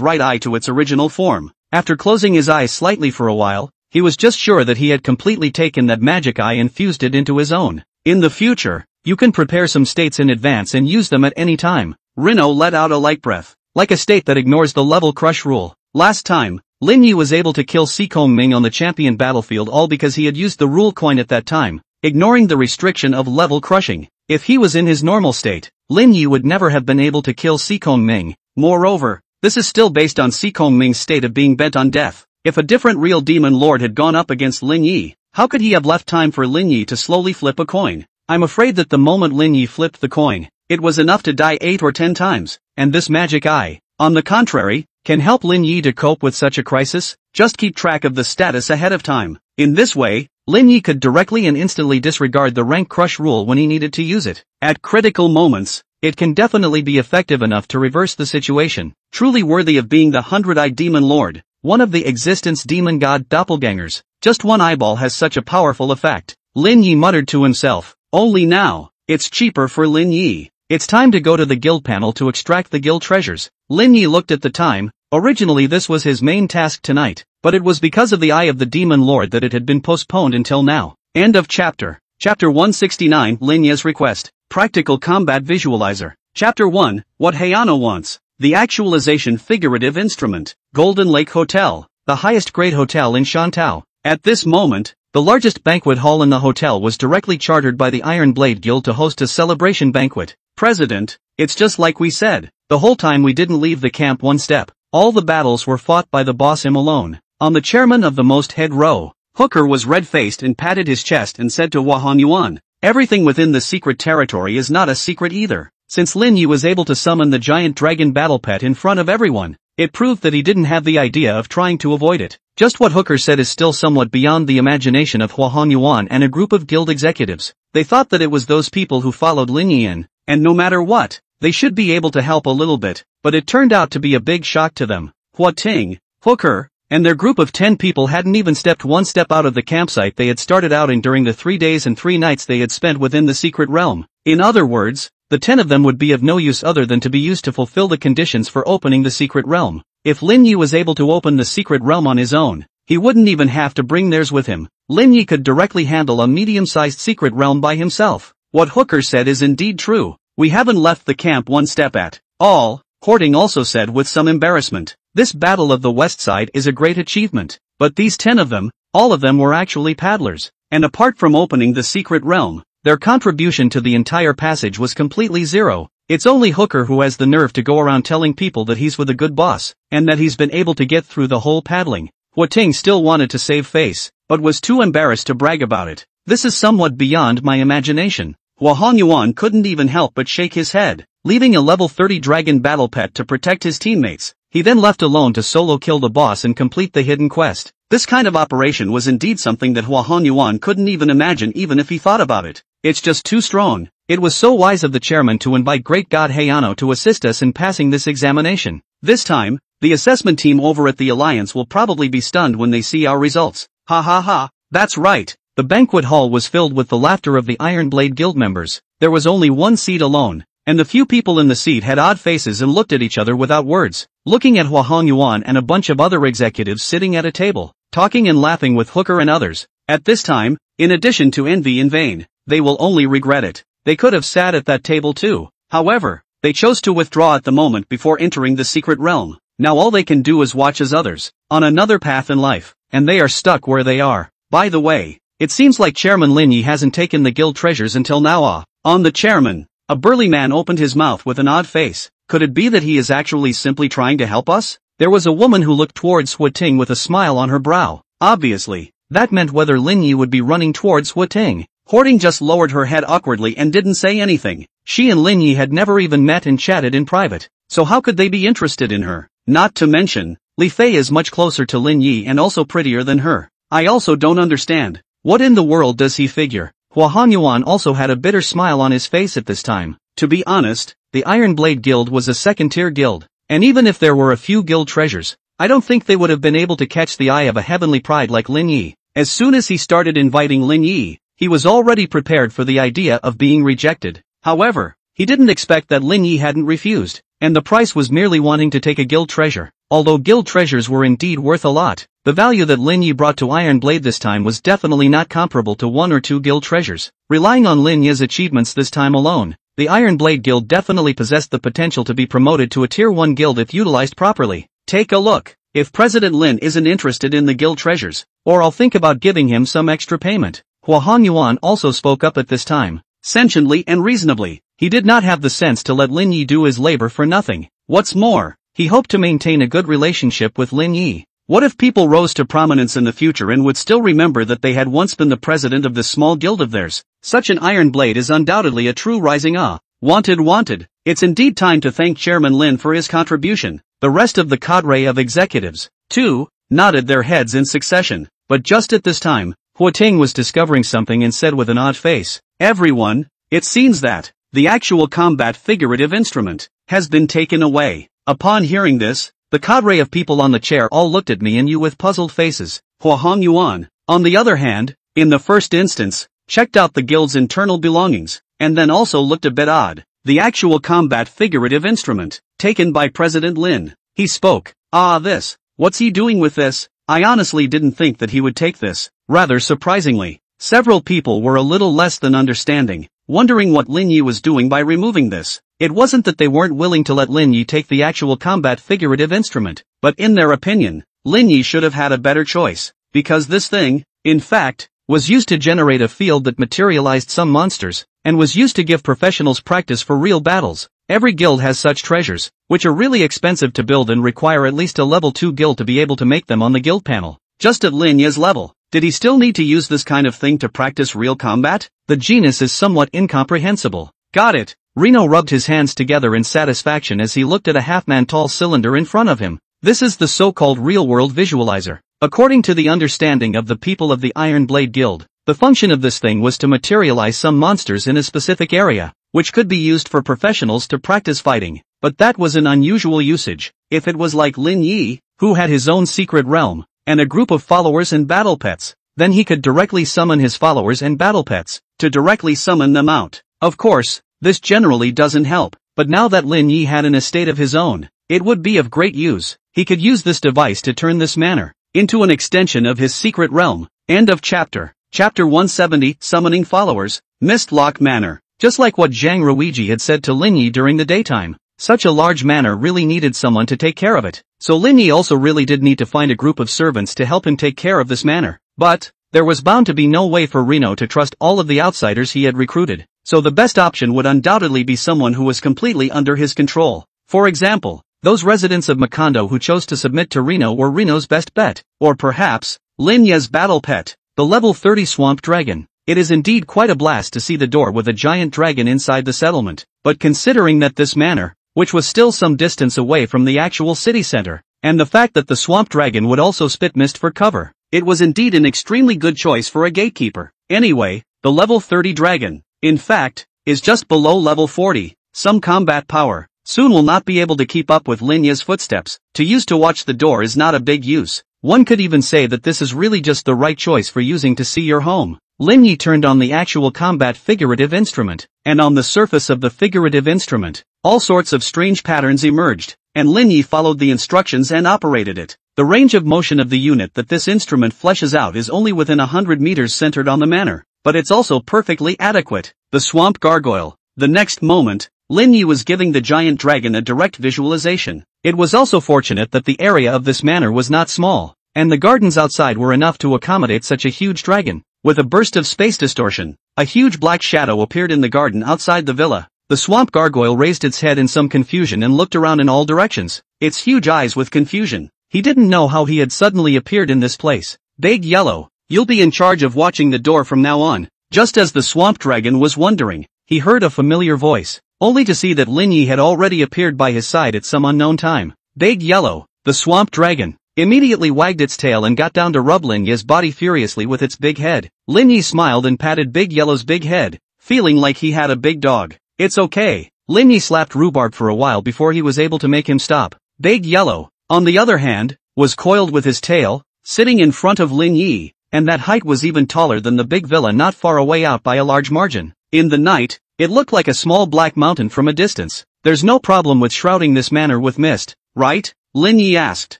right eye to its original form. After closing his eyes slightly for a while, he was just sure that he had completely taken that magic eye and fused it into his own. In the future, you can prepare some states in advance and use them at any time. Rino let out a light breath, like a state that ignores the level crush rule. Last time, Lin Yi was able to kill Seikong Ming on the champion battlefield all because he had used the rule coin at that time, ignoring the restriction of level crushing. If he was in his normal state, Lin Yi would never have been able to kill Seikong Ming. Moreover, this is still based on Seikong Ming's state of being bent on death. If a different real demon lord had gone up against Lin Yi, how could he have left time for Lin Yi to slowly flip a coin? I'm afraid that the moment Lin Yi flipped the coin, it was enough to die 8 or 10 times, and this magic eye, on the contrary, can help Lin Yi to cope with such a crisis. Just keep track of the status ahead of time. In this way, Lin Yi could directly and instantly disregard the rank crush rule when he needed to use it. At critical moments, it can definitely be effective enough to reverse the situation. Truly worthy of being the 100-eyed demon lord, one of the existence demon god doppelgangers. Just one eyeball has such a powerful effect. Lin Yi muttered to himself, only now, it's cheaper for Lin Yi. It's time to go to the guild panel to extract the guild treasures. Lin Yi looked at the time. Originally this was his main task tonight, but it was because of the Eye of the Demon Lord that it had been postponed until now. End of chapter. Chapter 169, Lin Yi's request. Practical combat visualizer. Chapter 1, What Hayano wants. The actualization figurative instrument. Golden Lake Hotel, the highest grade hotel in Shantou. At this moment, the largest banquet hall in the hotel was directly chartered by the Iron Blade Guild to host a celebration banquet. President, it's just like we said. The whole time we didn't leave the camp one step. All the battles were fought by the boss him alone. On the chairman of the most head row, Hooker was red-faced and patted his chest and said to Huan Yuan, everything within the secret territory is not a secret either. Since Lin Yi was able to summon the giant dragon battle pet in front of everyone, it proved that he didn't have the idea of trying to avoid it. Just what Hooker said is still somewhat beyond the imagination of Huan Yuan and a group of guild executives. They thought that it was those people who followed Lin Yi in, and no matter what, they should be able to help a little bit, but it turned out to be a big shock to them. Hua Ting, Hooker, and their group of 10 people hadn't even stepped one step out of the campsite they had started out in during the 3 days and 3 nights they had spent within the secret realm. In other words, the 10 of them would be of no use other than to be used to fulfill the conditions for opening the secret realm. If Lin Yi was able to open the secret realm on his own, he wouldn't even have to bring theirs with him. Lin Yi could directly handle a medium-sized secret realm by himself. What Hooker said is indeed true. We haven't left the camp one step at all, Hording also said with some embarrassment. This Battle of the West Side is a great achievement, but these 10 of them, all of them were actually paddlers, and apart from opening the secret realm, their contribution to the entire passage was completely zero. It's only Hooker who has the nerve to go around telling people that he's with a good boss, and that he's been able to get through the whole paddling. Hua Ting still wanted to save face, but was too embarrassed to brag about it. This is somewhat beyond my imagination. Huan Yuan couldn't even help but shake his head. Leaving a level 30 dragon battle pet to protect his teammates, he then left alone to solo kill the boss and complete the hidden quest. This kind of operation was indeed something that Huan Yuan couldn't even imagine even if he thought about it. It's just too strong. It was so wise of the chairman to invite Great God Hayano to assist us in passing this examination. This time, the assessment team over at the Alliance will probably be stunned when they see our results. Ha ha ha, that's right. The banquet hall was filled with the laughter of the Iron Blade Guild members. There was only one seat alone, and the few people in the seat had odd faces and looked at each other without words, looking at Huan Yuan and a bunch of other executives sitting at a table, talking and laughing with Hooker and others. At this time, in addition to envy in vain, they will only regret it. They could have sat at that table too. However, they chose to withdraw at the moment before entering the secret realm. Now all they can do is watch as others, on another path in life, and they are stuck where they are. By the way, it seems like Chairman Lin Yi hasn't taken the guild treasures until now. On the chairman, a burly man opened his mouth with an odd face. Could it be that he is actually simply trying to help us? There was a woman who looked towards Hua Ting with a smile on her brow. Obviously, that meant whether Lin Yi would be running towards Hua Ting. Hording just lowered her head awkwardly and didn't say anything. She and Lin Yi had never even met and chatted in private, so how could they be interested in her? Not to mention, Li Fei is much closer to Lin Yi and also prettier than her. I also don't understand. What in the world does he figure? Huan Yuan also had a bitter smile on his face at this time. To be honest, the Iron Blade Guild was a second-tier guild, and even if there were a few guild treasures, I don't think they would have been able to catch the eye of a heavenly pride like Lin Yi. As soon as he started inviting Lin Yi, he was already prepared for the idea of being rejected. However, he didn't expect that Lin Yi hadn't refused. and the price was merely wanting to take a guild treasure. Although guild treasures were indeed worth a lot, the value that Lin Yi brought to Iron Blade this time was definitely not comparable to 1 or 2 guild treasures. Relying on Lin Yi's achievements this time alone, the Iron Blade Guild definitely possessed the potential to be promoted to a Tier 1 guild if utilized properly. Take a look. If President Lin isn't interested in the guild treasures, or I'll think about giving him some extra payment. Hua Hongyuan also spoke up at this time, sentiently and reasonably. He did not have the sense to let Lin Yi do his labor for nothing. What's more, he hoped to maintain a good relationship with Lin Yi. What if people rose to prominence in the future and would still remember that they had once been the president of this small guild of theirs? Such an Iron Blade is undoubtedly a true rising ah. Wanted. It's indeed time to thank Chairman Lin for his contribution. The rest of the cadre of executives, too, nodded their heads in succession. But just at this time, Hua Ting was discovering something and said with an odd face, "Everyone, it seems that the actual combat figurative instrument has been taken away." Upon hearing this, the cadre of people on the chair all looked at me and you with puzzled faces. Hua Hongyuan, on the other hand, in the first instance, checked out the guild's internal belongings, and then also looked a bit odd. The actual combat figurative instrument, taken by President Lin. He spoke. This. What's he doing with this? I honestly didn't think that he would take this. Rather surprisingly, several people were a little less than understanding, wondering what Lin Yi was doing by removing this. It wasn't that they weren't willing to let Lin Yi take the actual combat figurative instrument, but in their opinion, Lin Yi should have had a better choice, because this thing, in fact, was used to generate a field that materialized some monsters, and was used to give professionals practice for real battles. Every guild has such treasures, which are really expensive to build and require at least a level 2 guild to be able to make them on the guild panel. Just at Lin Yi's level, did he still need to use this kind of thing to practice real combat? The genus is somewhat incomprehensible. Got it. Reno rubbed his hands together in satisfaction as he looked at a half-man tall cylinder in front of him. This is the so-called real-world visualizer. According to the understanding of the people of the Iron Blade Guild, the function of this thing was to materialize some monsters in a specific area, which could be used for professionals to practice fighting, but that was an unusual usage. If it was like Lin Yi, who had his own secret realm, and a group of followers and battle pets, then he could directly summon his followers and battle pets, to directly summon them out. Of course, this generally doesn't help, but now that Lin Yi had an estate of his own, it would be of great use. He could use this device to turn this manor into an extension of his secret realm. End of chapter. Chapter 170, Summoning Followers, Mistlock Manor. Just like what Zhang Ruiji had said to Lin Yi during the daytime, such a large manor really needed someone to take care of it. So Lin Yi also really did need to find a group of servants to help him take care of this manor. But there was bound to be no way for Reno to trust all of the outsiders he had recruited. So the best option would undoubtedly be someone who was completely under his control. For example, those residents of Macondo who chose to submit to Reno were Reno's best bet. Or perhaps, Lin Yi's battle pet, the level 30 Swamp Dragon. It is indeed quite a blast to see the door with a giant dragon inside the settlement, but considering that this manor, which was still some distance away from the actual city center, and the fact that the Swamp Dragon would also spit mist for cover, it was indeed an extremely good choice for a gatekeeper. Anyway, the level 30 dragon, in fact, is just below level 40, some combat power, soon will not be able to keep up with Lin Yi's footsteps. To use to watch the door is not a big use. One could even say that this is really just the right choice for using to see your home. Lin Yi turned on the actual combat figurative instrument, and on the surface of the figurative instrument, all sorts of strange patterns emerged, and Lin Yi followed the instructions and operated it. The range of motion of the unit that this instrument fleshes out is only within 100 meters centered on the manor, but it's also perfectly adequate. The swamp gargoyle. The next moment, Lin Yi was giving the giant dragon a direct visualization. It was also fortunate that the area of this manor was not small, and the gardens outside were enough to accommodate such a huge dragon. With a burst of space distortion, a huge black shadow appeared in the garden outside the villa. The swamp gargoyle raised its head in some confusion and looked around in all directions, its huge eyes with confusion. He didn't know how he had suddenly appeared in this place. Big Yellow, you'll be in charge of watching the door from now on. Just as the swamp dragon was wondering, he heard a familiar voice, only to see that Lin Yi had already appeared by his side at some unknown time. Big Yellow, the swamp dragon, immediately wagged its tail and got down to rub Lin Yi's body furiously with its big head. Lin Yi smiled and patted Big Yellow's big head, feeling like he had a big dog. It's okay. Lin Yi slapped Rhubarb for a while before he was able to make him stop. Big Yellow, on the other hand, was coiled with his tail, sitting in front of Lin Yi, and that height was even taller than the big villa not far away out by a large margin. In the night, it looked like a small black mountain from a distance. There's no problem with shrouding this manor with mist, right? Lin Yi asked.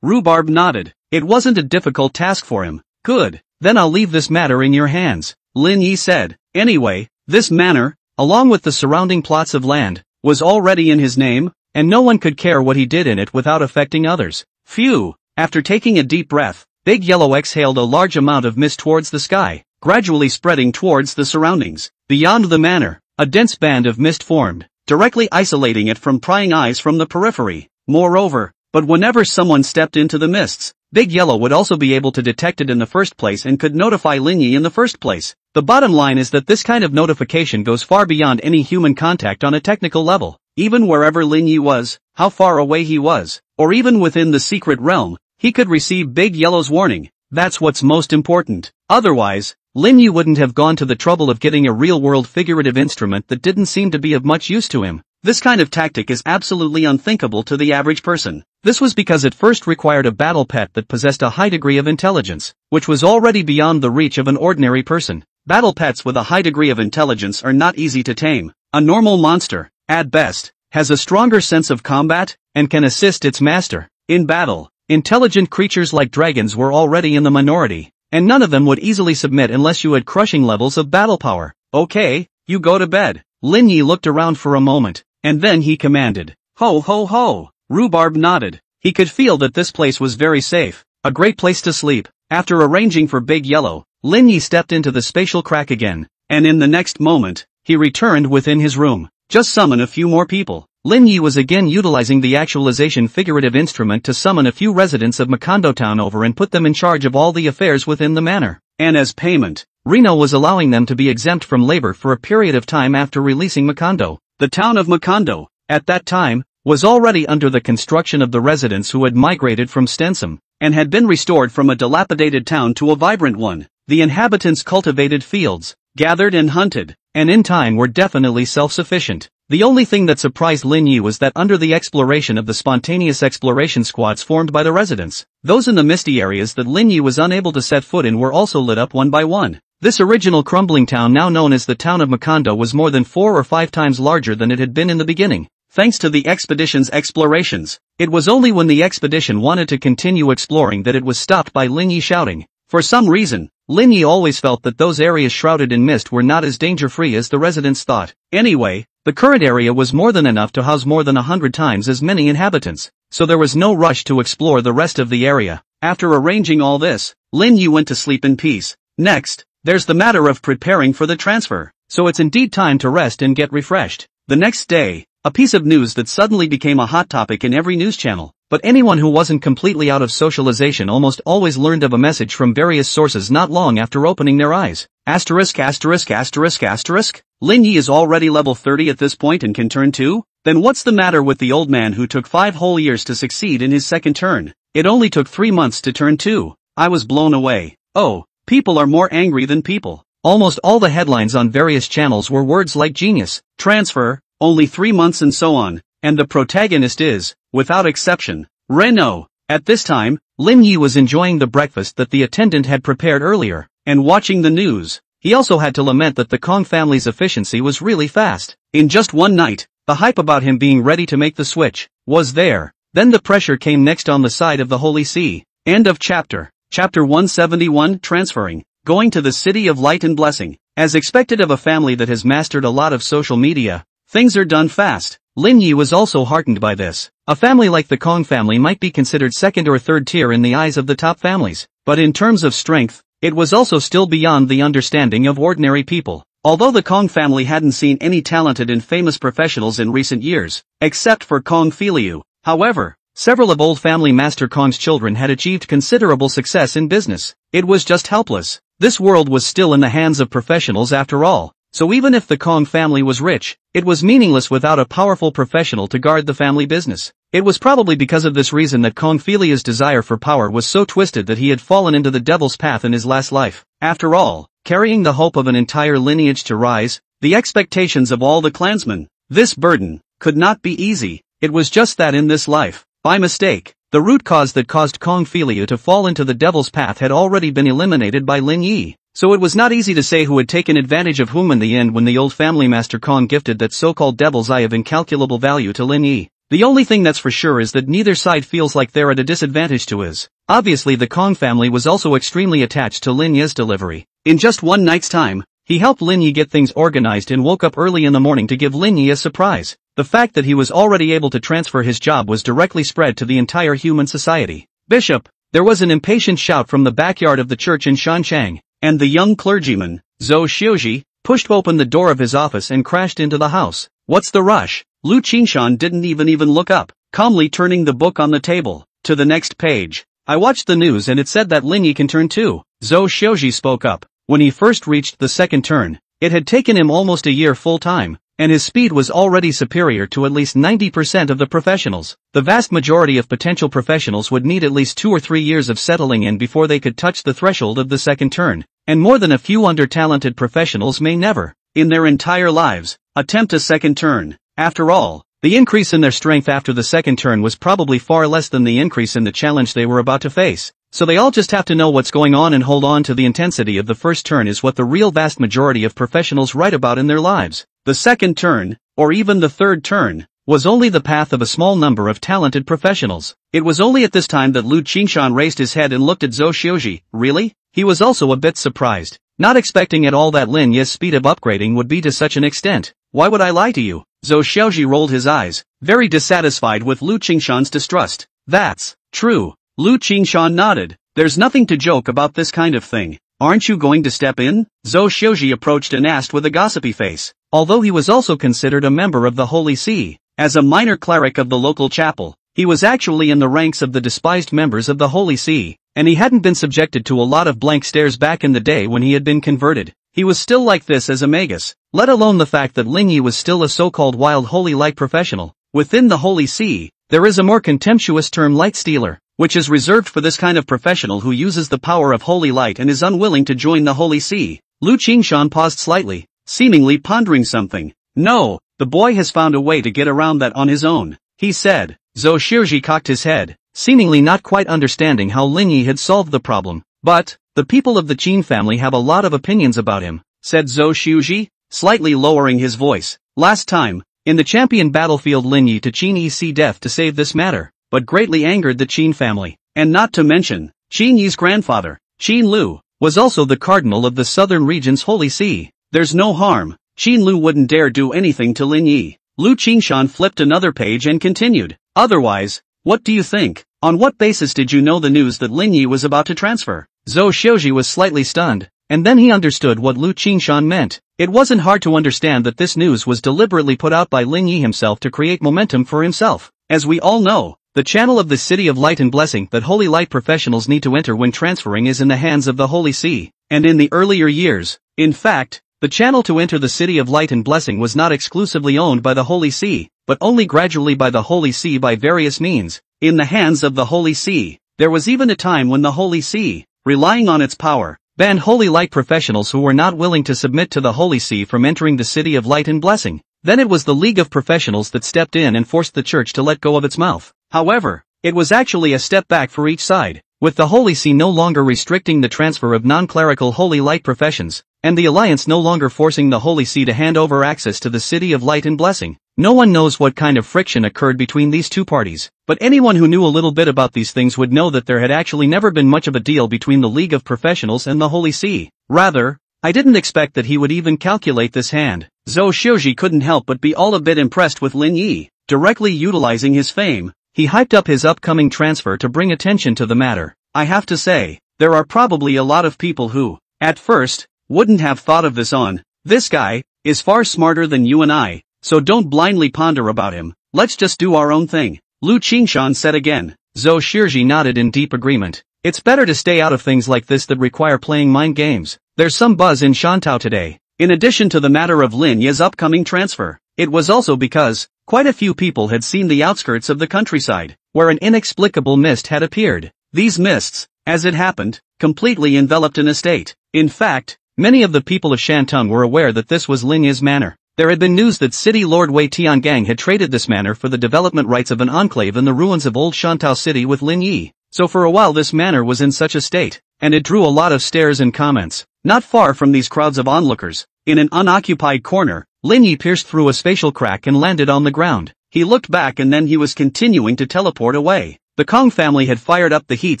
Rhubarb nodded. It wasn't a difficult task for him. Good, then I'll leave this matter in your hands, Lin Yi said. Anyway, this manor, along with the surrounding plots of land, was already in his name, and no one could care what he did in it without affecting others. Phew! After taking a deep breath, Big Yellow exhaled a large amount of mist towards the sky, gradually spreading towards the surroundings. Beyond the manor, a dense band of mist formed, directly isolating it from prying eyes from the periphery. Moreover, but whenever someone stepped into the mists, Big Yellow would also be able to detect it in the first place and could notify Lin Yi in the first place. The bottom line is that this kind of notification goes far beyond any human contact on a technical level. Even wherever Lin Yi was, how far away he was, or even within the secret realm, he could receive Big Yellow's warning. That's what's most important. Otherwise, Lin Yi wouldn't have gone to the trouble of getting a real-world figurative instrument that didn't seem to be of much use to him. This kind of tactic is absolutely unthinkable to the average person. This was because it first required a battle pet that possessed a high degree of intelligence, which was already beyond the reach of an ordinary person. Battle pets with a high degree of intelligence are not easy to tame. A normal monster, at best, has a stronger sense of combat, and can assist its master. In battle, intelligent creatures like dragons were already in the minority, and none of them would easily submit unless you had crushing levels of battle power. Okay, you go to bed. Lin Yi looked around for a moment, and then he commanded. Ho ho ho! Rhubarb nodded. He could feel that this place was very safe, a great place to sleep. After arranging for Big Yellow, Lin Yi stepped into the spatial crack again, and in the next moment, he returned within his room. Just summon a few more people. Lin Yi was again utilizing the actualization figurative instrument to summon a few residents of Macondo Town over and put them in charge of all the affairs within the manor. And as payment, Reno was allowing them to be exempt from labor for a period of time after releasing Macondo. The town of Macondo, at that time, was already under the construction of the residents who had migrated from Stensum, and had been restored from a dilapidated town to a vibrant one. The inhabitants cultivated fields, gathered and hunted, and in time were definitely self-sufficient. The only thing that surprised Lin Yi was that under the exploration of the spontaneous exploration squads formed by the residents, those in the misty areas that Lin Yi was unable to set foot in were also lit up one by one. This original crumbling town, now known as the town of Macondo, was more than 4 or 5 times larger than it had been in the beginning. Thanks to the expedition's explorations, it was only when the expedition wanted to continue exploring that it was stopped by Lin Yi shouting. For some reason, Lin Yi always felt that those areas shrouded in mist were not as danger-free as the residents thought. Anyway, the current area was more than enough to house more than 100 times as many inhabitants, so there was no rush to explore the rest of the area. After arranging all this, Lin Yi went to sleep in peace. Next, there's the matter of preparing for the transfer, so it's indeed time to rest and get refreshed. The next day, a piece of news that suddenly became a hot topic in every news channel, but anyone who wasn't completely out of socialization almost always learned of a message from various sources not long after opening their eyes. Asterisk asterisk asterisk asterisk. Lin Yi is already level 30 at this point and can turn 2? Then what's the matter with the old man who took 5 whole years to succeed in his second turn? It only took 3 months to turn 2. I was blown away. Oh, people are more angry than people. Almost all the headlines on various channels were words like genius, transfer, only 3 months and so on, and the protagonist is, without exception, Reno. At this time, Lin Yi was enjoying the breakfast that the attendant had prepared earlier, and watching the news. He also had to lament that the Kong family's efficiency was really fast. In just one night, the hype about him being ready to make the switch was there. Then the pressure came next on the side of the Holy See. End of chapter. Chapter 171, Transferring. Going to the City of Light and Blessing. As expected of a family that has mastered a lot of social media, things are done fast. Lin Yi was also heartened by this. A family like the Kong family might be considered second or third tier in the eyes of the top families, but in terms of strength, it was also still beyond the understanding of ordinary people. Although the Kong family hadn't seen any talented and famous professionals in recent years, except for Kong Filiu, however, several of old family Master Kong's children had achieved considerable success in business. It was just helpless. This world was still in the hands of professionals after all. So even if the Kong family was rich, it was meaningless without a powerful professional to guard the family business. It was probably because of this reason that Kong Filiu's desire for power was so twisted that he had fallen into the devil's path in his last life. After all, carrying the hope of an entire lineage to rise, the expectations of all the clansmen, this burden could not be easy. It was just that in this life, by mistake, the root cause that caused Kong Filiu to fall into the devil's path had already been eliminated by Lin Yi. so it was not easy to say who had taken advantage of whom in the end when the old family Master Kong gifted that so-called devil's eye of incalculable value to Lin Yi. The only thing that's for sure is that neither side feels like they're at a disadvantage to his. Obviously the Kong family was also extremely attached to Lin Yi's delivery. In just one night's time, he helped Lin Yi get things organized and woke up early in the morning to give Lin Yi a surprise. The fact that he was already able to transfer his job was directly spread to the entire human society. Bishop, there was an impatient shout from the backyard of the church in Shanchang, and the young clergyman, Zhou Xiuji, pushed open the door of his office and crashed into the house. What's the rush? Lu Qingshan didn't even look up, calmly turning the book on the table. To the next page. I watched the news and it said that Lin Yi can turn too. Zhou Xiuji spoke up. When he first reached the second turn, it had taken him almost a year full time, and his speed was already superior to at least 90% of the professionals. The vast majority of potential professionals would need at least 2 or 3 years of settling in before they could touch the threshold of the second turn, and more than a few under-talented professionals may never, in their entire lives, attempt a second turn. After all, the increase in their strength after the second turn was probably far less than the increase in the challenge they were about to face. So they all just have to know what's going on and hold on to the intensity of the first turn is what the real vast majority of professionals write about in their lives. The second turn, or even the third turn, was only the path of a small number of talented professionals. It was only at this time that Lu Qingshan raised his head and looked at Zhou Xiuji. Really? He was also a bit surprised, not expecting at all that Lin Yi's speed of upgrading would be to such an extent. Why would I lie to you? Zhou Xiuji rolled his eyes, very dissatisfied with Lu Qingshan's distrust. That's true. Lu Qingshan nodded. There's nothing to joke about this kind of thing. Aren't you going to step in? Zhou Xiuji approached and asked with a gossipy face. Although he was also considered a member of the Holy See, as a minor cleric of the local chapel, he was actually in the ranks of the despised members of the Holy See, and he hadn't been subjected to a lot of blank stares back in the day when he had been converted. He was still like this as a magus, let alone the fact that Lin Yi was still a so-called wild holy light professional. Within the Holy See, there is a more contemptuous term, light stealer, which is reserved for this kind of professional who uses the power of holy light and is unwilling to join the Holy See. Lu Qingshan paused slightly, seemingly pondering something. No, the boy has found a way to get around that on his own, he said. Zhou Xiuji cocked his head, seemingly not quite understanding how Lin Yi had solved the problem. But, the people of the Qin family have a lot of opinions about him, said Zhou Xiuji, slightly lowering his voice. Last time, in the champion battlefield Lin Yi to Qin Yi death to save this matter, but greatly angered the Qin family. And not to mention, Qin Yi's grandfather, Qin Lu, was also the cardinal of the southern region's Holy See. There's no harm, Qin Lu wouldn't dare do anything to Lin Yi. Lu Qingshan flipped another page and continued. Otherwise, what do you think? On what basis did you know the news that Lin Yi was about to transfer? Zhou Xiuji was slightly stunned, and then he understood what Lu Qingshan meant. It wasn't hard to understand that this news was deliberately put out by Lin Yi himself to create momentum for himself. As we all know, the channel of the City of Light and Blessing that holy light professionals need to enter when transferring is in the hands of the Holy See, and in the earlier years, in fact, the channel to enter the City of Light and Blessing was not exclusively owned by the Holy See, but only gradually by the Holy See by various means. In the hands of the Holy See, there was even a time when the Holy See, relying on its power, banned holy light professionals who were not willing to submit to the Holy See from entering the City of Light and Blessing. Then it was the League of Professionals that stepped in and forced the church to let go of its mouth. However, it was actually a step back for each side, with the Holy See no longer restricting the transfer of non-clerical holy light professions, and the Alliance no longer forcing the Holy See to hand over access to the City of Light and Blessing. No one knows what kind of friction occurred between these two parties, but anyone who knew a little bit about these things would know that there had actually never been much of a deal between the League of Professionals and the Holy See. Rather, I didn't expect that he would even calculate this hand. Zhou Xiuji couldn't help but be all a bit impressed with Lin Yi. Directly utilizing his fame, he hyped up his upcoming transfer to bring attention to the matter. I have to say, there are probably a lot of people who, at first, wouldn't have thought of this on. This guy is far smarter than you and I, so don't blindly ponder about him. Let's just do our own thing. Lu Qingshan said again. Zhou Xiuji nodded in deep agreement. It's better to stay out of things like this that require playing mind games. There's some buzz in Shantao today. In addition to the matter of Lin Yi's upcoming transfer, it was also because quite a few people had seen the outskirts of the countryside, where an inexplicable mist had appeared. These mists, as it happened, completely enveloped an estate. In fact, many of the people of Shantung were aware that this was Lin Yi's manor. There had been news that City Lord Wei Tiangang had traded this manor for the development rights of an enclave in the ruins of old Shantao City with Lin Yi. So for a while this manor was in such a state, and it drew a lot of stares and comments. Not far from these crowds of onlookers, in an unoccupied corner, Lin Yi pierced through a spatial crack and landed on the ground. He looked back and then he was continuing to teleport away. The Kong family had fired up the heat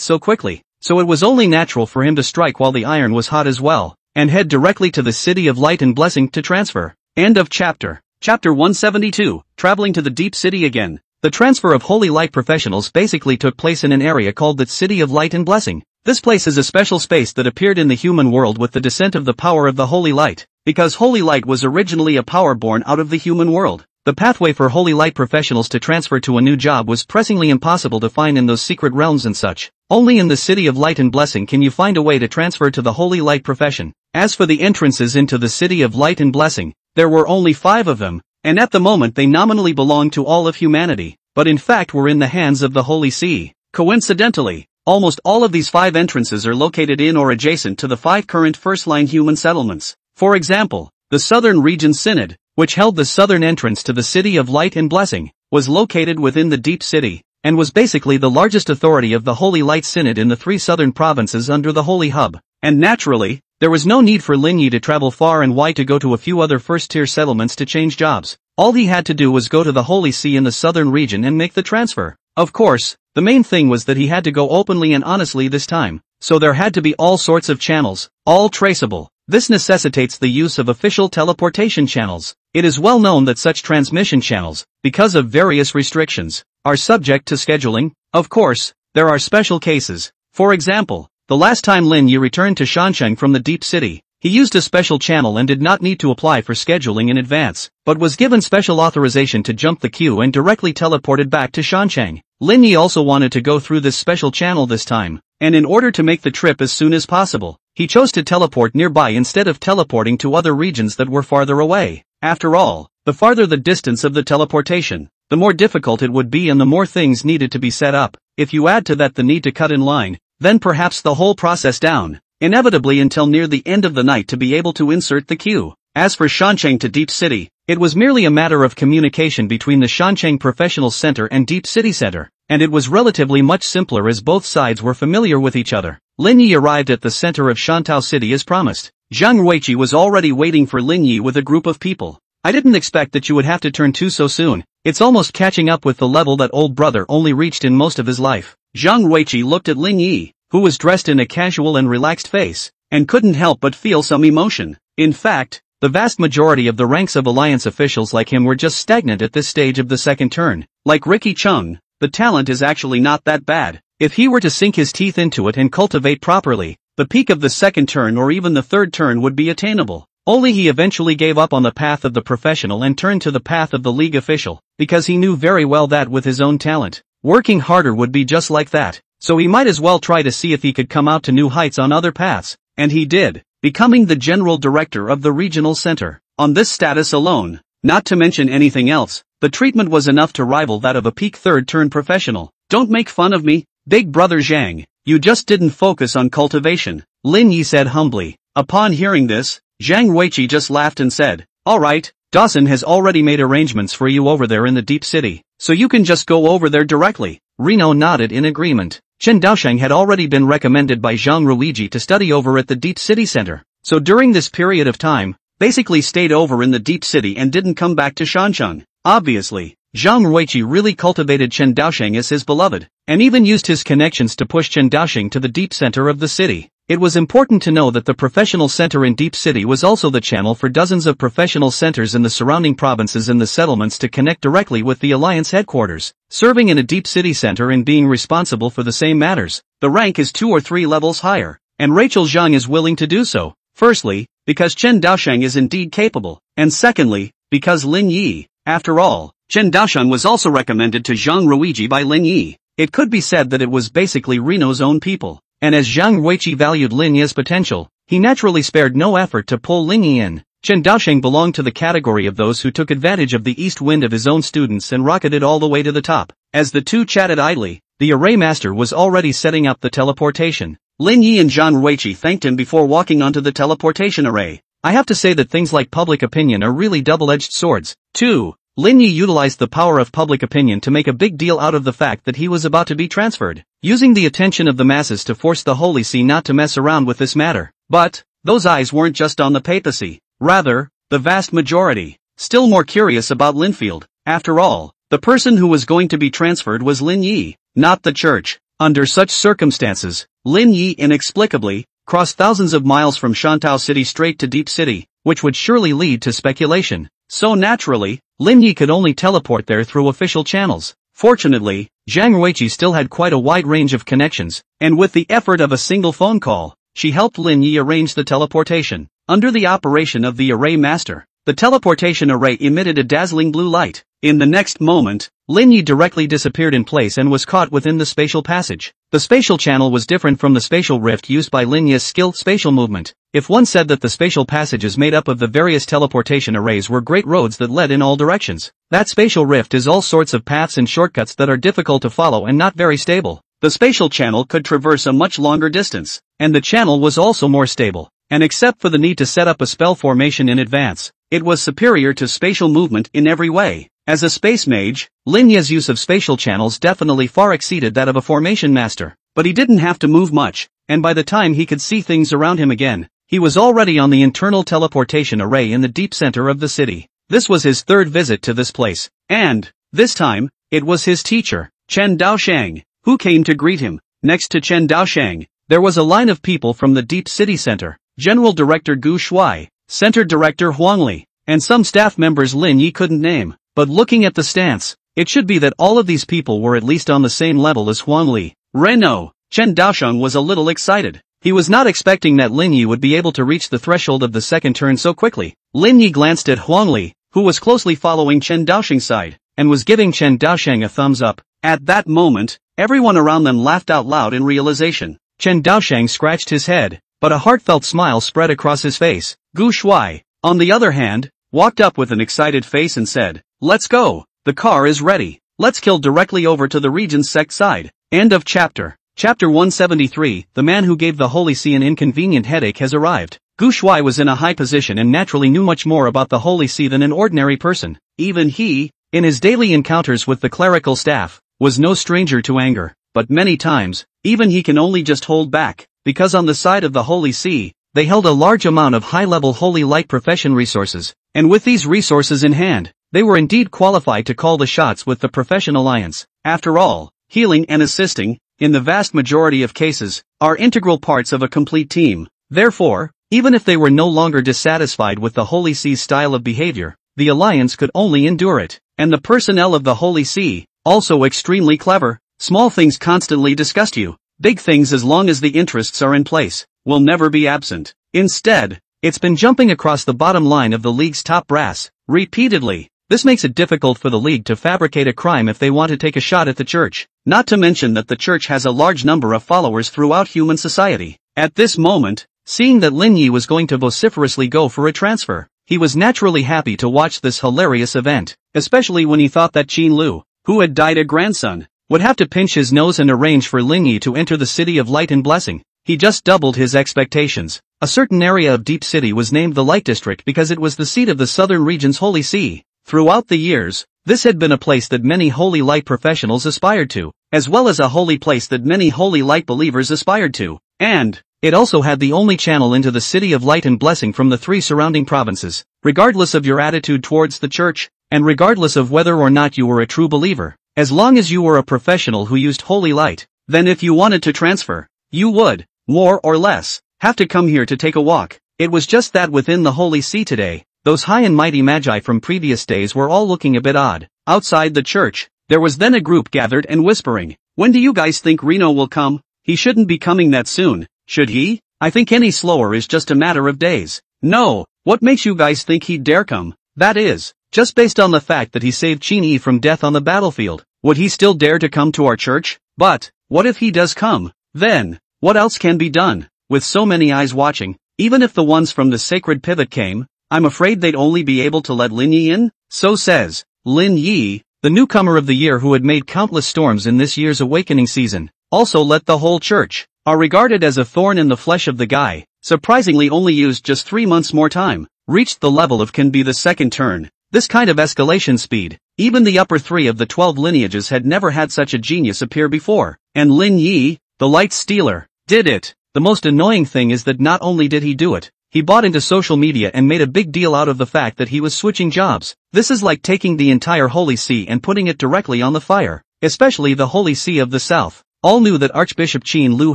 so quickly, so it was only natural for him to strike while the iron was hot as well, and head directly to the City of Light and Blessing to transfer. End of chapter. Chapter 172, Traveling to the Deep City again. The transfer of Holy Light professionals basically took place in an area called the City of Light and Blessing. This place is a special space that appeared in the human world with the descent of the power of the Holy Light, because Holy Light was originally a power born out of the human world. The pathway for Holy Light professionals to transfer to a new job was pressingly impossible to find in those secret realms and such. Only in the City of Light and Blessing can you find a way to transfer to the Holy Light profession. As for the entrances into the City of Light and Blessing, there were only 5 of them, and at the moment they nominally belonged to all of humanity, but in fact were in the hands of the Holy See. Coincidentally, almost all of these 5 entrances are located in or adjacent to the 5 current first-line human settlements. For example, the Southern Region Synod, which held the southern entrance to the City of Light and Blessing, was located within the Deep City, and was basically the largest authority of the Holy Light Synod in the 3 southern provinces under the Holy Hub. And naturally, there was no need for Lin Yi to travel far and wide to go to a few other first-tier settlements to change jobs. All he had to do was go to the Holy See in the southern region and make the transfer. Of course, the main thing was that he had to go openly and honestly this time, so there had to be all sorts of channels, all traceable. This necessitates the use of official teleportation channels. It is well known that such transmission channels, because of various restrictions, are subject to scheduling. Of course, there are special cases. For example, the last time Lin Yi returned to Shansheng from the Deep City, he used a special channel and did not need to apply for scheduling in advance, but was given special authorization to jump the queue and directly teleported back to Shansheng. Lin Yi also wanted to go through this special channel this time, and in order to make the trip as soon as possible, he chose to teleport nearby instead of teleporting to other regions that were farther away. After all, the farther the distance of the teleportation, the more difficult it would be and the more things needed to be set up. If you add to that the need to cut in line, then perhaps the whole process down, inevitably until near the end of the night to be able to insert the queue. As for Shansheng to Deep City, it was merely a matter of communication between the Shansheng Professional Center and Deep City Center, and it was relatively much simpler as both sides were familiar with each other. Lin Yi arrived at the center of Shantao City as promised. Zhang Ruiqi was already waiting for Lin Yi with a group of people. I didn't expect that you would have to turn 2 so soon. It's almost catching up with the level that old brother only reached in most of his life. Zhang Ruiqi looked at Lin Yi, who was dressed in a casual and relaxed face, and couldn't help but feel some emotion. In fact, the vast majority of the ranks of Alliance officials like him were just stagnant at this stage of the second turn. Like Ricky Chung, the talent is actually not that bad. If he were to sink his teeth into it and cultivate properly, the peak of the second turn or even the third turn would be attainable. Only he eventually gave up on the path of the professional and turned to the path of the league official, because he knew very well that with his own talent, working harder would be just like that. So he might as well try to see if he could come out to new heights on other paths, and he did, becoming the general director of the regional center. On this status alone, not to mention anything else, the treatment was enough to rival that of a peak third-turn professional. Don't make fun of me, big brother Zhang, you just didn't focus on cultivation, Lin Yi said humbly. Upon hearing this, Zhang Ruiqi just laughed and said, alright, Dawson has already made arrangements for you over there in the Deep City, so you can just go over there directly. Reno nodded in agreement. Chen Daosheng had already been recommended by Zhang Ruiji to study over at the Deep City Center, so during this period of time, basically stayed over in the Deep City and didn't come back to Shansheng. Obviously, Zhang Ruiqi really cultivated Chen Daosheng as his beloved, and even used his connections to push Chen Daosheng to the deep center of the city. It was important to know that the professional center in Deep City was also the channel for dozens of professional centers in the surrounding provinces and the settlements to connect directly with the Alliance headquarters. Serving in a Deep City center and being responsible for the same matters, the rank is 2 or 3 levels higher, and Rachel Zhang is willing to do so. Firstly, because Chen Daosheng is indeed capable, and secondly, because Lin Yi. After all, Chen Daosheng was also recommended to Zhang Ruiji by Lin Yi. It could be said that it was basically Reno's own people. And as Zhang Ruiqi valued Lin Yi's potential, he naturally spared no effort to pull Lin Yi in. Chen Daosheng belonged to the category of those who took advantage of the east wind of his own students and rocketed all the way to the top. As the two chatted idly, the array master was already setting up the teleportation. Lin Yi and Zhang Ruiqi thanked him before walking onto the teleportation array. I have to say that things like public opinion are really double-edged swords. 2. Lin Yi utilized the power of public opinion to make a big deal out of the fact that he was about to be transferred, using the attention of the masses to force the Holy See not to mess around with this matter. But, those eyes weren't just on the papacy. Rather, the vast majority. Still more curious about Linfield. After all, the person who was going to be transferred was Lin Yi, not the church. Under such circumstances, Lin Yi inexplicably crossed thousands of miles from Shantao City straight to Deep City, which would surely lead to speculation. So naturally, Lin Yi could only teleport there through official channels. Fortunately, Zhang Ruiqi still had quite a wide range of connections, and with the effort of a single phone call, she helped Lin Yi arrange the teleportation. Under the operation of the Array Master, the teleportation array emitted a dazzling blue light. In the next moment, Lin Yi directly disappeared in place and was caught within the spatial passage. The spatial channel was different from the spatial rift used by Lin Yi's skilled spatial movement. If one said that the spatial passages made up of the various teleportation arrays were great roads that led in all directions, that spatial rift is all sorts of paths and shortcuts that are difficult to follow and not very stable. The spatial channel could traverse a much longer distance, and the channel was also more stable. And except for the need to set up a spell formation in advance, it was superior to spatial movement in every way. As a space mage, Lin Yi's use of spatial channels definitely far exceeded that of a formation master. But he didn't have to move much, and by the time he could see things around him again, he was already on the internal teleportation array in the deep center of the city. This was his third visit to this place, and, this time, it was his teacher, Chen Daoshang, who came to greet him. Next to Chen Daoshang, there was a line of people from the Deep City Center, General Director Gu Shuai, Center Director Huang Li, and some staff members Lin Yi couldn't name. But looking at the stance, it should be that all of these people were at least on the same level as Huang Li. Reno, Chen Daoshang was a little excited. He was not expecting that Lin Yi would be able to reach the threshold of the second turn so quickly. Lin Yi glanced at Huang Li, who was closely following Chen Daoshang's side, and was giving Chen Daoshang a thumbs up. At that moment, everyone around them laughed out loud in realization. Chen Daoshang scratched his head, but a heartfelt smile spread across his face. Gu Shuai, on the other hand, walked up with an excited face and said, "Let's go, the car is ready, let's kill directly over to the Regent's sect side." End of chapter. Chapter 173, the man who gave the Holy See an inconvenient headache has arrived. Gu Shuai was in a high position and naturally knew much more about the Holy See than an ordinary person. Even he, in his daily encounters with the clerical staff, was no stranger to anger, but many times, even he can only just hold back, because on the side of the Holy See, they held a large amount of high-level holy light profession resources, and with these resources in hand, they were indeed qualified to call the shots with the Profession Alliance. After all, healing and assisting, in the vast majority of cases, are integral parts of a complete team. Therefore, even if they were no longer dissatisfied with the Holy See's style of behavior, the Alliance could only endure it. And the personnel of the Holy See, also extremely clever. Small things constantly disgust you. Big things, as long as the interests are in place, will never be absent. Instead, it's been jumping across the bottom line of the League's top brass, repeatedly. This makes it difficult for the League to fabricate a crime if they want to take a shot at the Church. Not to mention that the Church has a large number of followers throughout human society. At this moment, seeing that Lin Yi was going to vociferously go for a transfer, he was naturally happy to watch this hilarious event, especially when he thought that Qin Lu, who had died a grandson, would have to pinch his nose and arrange for Lin Yi to enter the City of Light and Blessing. He just doubled his expectations. A certain area of Deep City was named the Light District because it was the seat of the Southern Region's Holy See. Throughout the years, this had been a place that many holy light professionals aspired to, as well as a holy place that many holy light believers aspired to, and it also had the only channel into the City of Light and Blessing from the 3 surrounding provinces. Regardless of your attitude towards the Church, and regardless of whether or not you were a true believer, as long as you were a professional who used holy light, then if you wanted to transfer, you would, more or less, have to come here to take a walk. It was just that within the Holy See today, those high and mighty magi from previous days were all looking a bit odd. Outside the church, there was then a group gathered and whispering, "When do you guys think Reno will come? He shouldn't be coming that soon, should he? I think any slower is just a matter of days." "No, what makes you guys think he'd dare come? That is, just based on the fact that he saved Qin Yi from death on the battlefield. Would he still dare to come to our church? But, what if he does come? Then, what else can be done? With so many eyes watching, even if the ones from the Sacred Pivot came, I'm afraid they'd only be able to let Lin Yi in?" So says Lin Yi, the newcomer of the year who had made countless storms in this year's awakening season. Also let the whole church, are regarded as a thorn in the flesh of the guy, surprisingly only used just 3 months more time, reached the level of can be the second turn. This kind of escalation speed, even the upper 3 of the 12 lineages had never had such a genius appear before, and Lin Yi, the light stealer, did it. the most annoying thing is that not only did he do it, he bought into social media and made a big deal out of the fact that he was switching jobs. This is like taking the entire Holy See and putting it directly on the fire, especially the Holy See of the South. All knew that Archbishop Qin Lu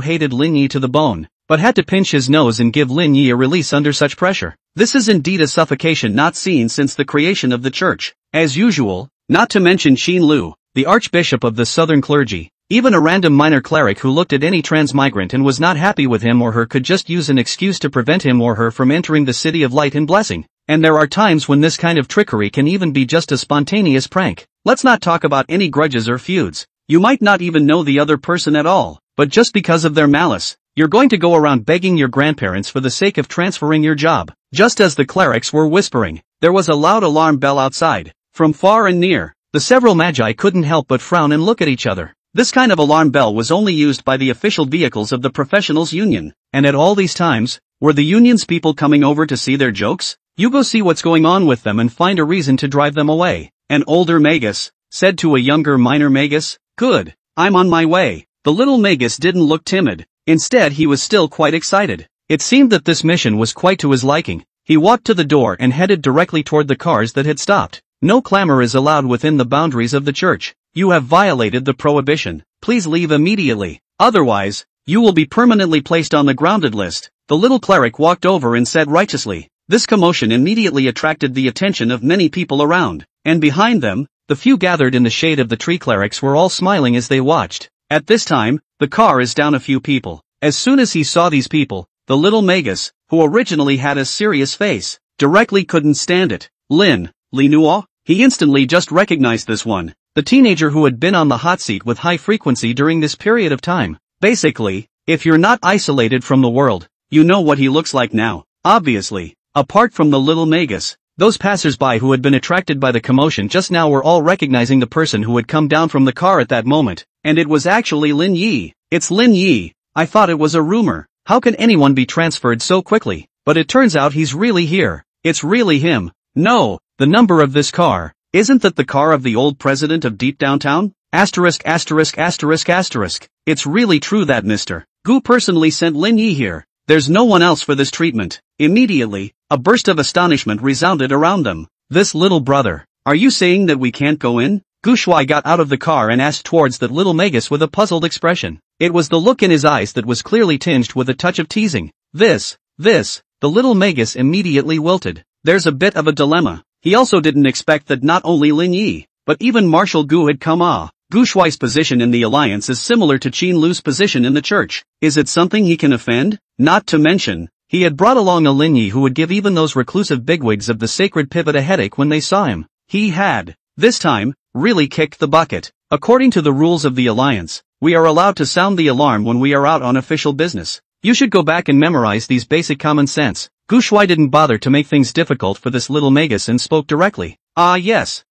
hated Lin Yi to the bone, but had to pinch his nose and give Lin Yi a release under such pressure. This is indeed a suffocation not seen since the creation of the church. As usual, not to mention Qin Lu, the Archbishop of the Southern clergy, even a random minor cleric who looked at any transmigrant and was not happy with him or her could just use an excuse to prevent him or her from entering the city of light and blessing. And there are times when this kind of trickery can even be just a spontaneous prank. Let's not talk about any grudges or feuds. You might not even know the other person at all, but just because of their malice, you're going to go around begging your grandparents for the sake of transferring your job. Just as the clerics were whispering, there was a loud alarm bell outside. From far and near, the several magi couldn't help but frown and look at each other. This kind of alarm bell was only used by the official vehicles of the professionals' union, and at all these times, were the union's people coming over to see their jokes? You go see what's going on with them and find a reason to drive them away. An older magus said to a younger minor magus, "Good, I'm on my way." The little magus didn't look timid. Instead, he was still quite excited. It seemed that this mission was quite to his liking. He walked to the door and headed directly toward the cars that had stopped. No clamor is allowed within the boundaries of the church. You have violated the prohibition. Please leave immediately. Otherwise, you will be permanently placed on the grounded list. The little cleric walked over and said righteously. This commotion immediately attracted the attention of many people around, and behind them, the few gathered in the shade of the tree clerics were all smiling as they watched. At this time, the car is down a few people. As soon as he saw these people, the little magus, who originally had a serious face, directly couldn't stand it. Li Nuo? He instantly just recognized this one, the teenager who had been on the hot seat with high frequency during this period of time. Basically, if you're not isolated from the world, you know what he looks like now. Obviously, apart from the little magus, those passers-by who had been attracted by the commotion just now were all recognizing the person who had come down from the car at that moment, and it was actually Lin Yi. It's Lin Yi. I thought it was a rumor. How can anyone be transferred so quickly? But it turns out he's really here. It's really him. No, the number of this car. Isn't that the car of the old president of Deep Downtown? Asterisk. It's really true that Mr. Gu personally sent Lin Yi here. There's no one else for this treatment. Immediately, a burst of astonishment resounded around them. This little brother. Are you saying that we can't go in? Gu Shuai got out of the car and asked towards that little magus with a puzzled expression. It was the look in his eyes that was clearly tinged with a touch of teasing. The little magus immediately wilted. There's a bit of a dilemma. He also didn't expect that not only Lin Yi, but even Marshal Gu had come. Gu Shuai's position in the alliance is similar to Qin Lu's position in the church. Is it something he can offend? Not to mention, he had brought along a Lin Yi who would give even those reclusive bigwigs of the sacred pivot a headache when they saw him. He had, this time, really kicked the bucket. According to the rules of the alliance, we are allowed to sound the alarm when we are out on official business. You should go back and memorize these basic common sense. Gu Shuai didn't bother to make things difficult for this little magus and spoke directly. Yes,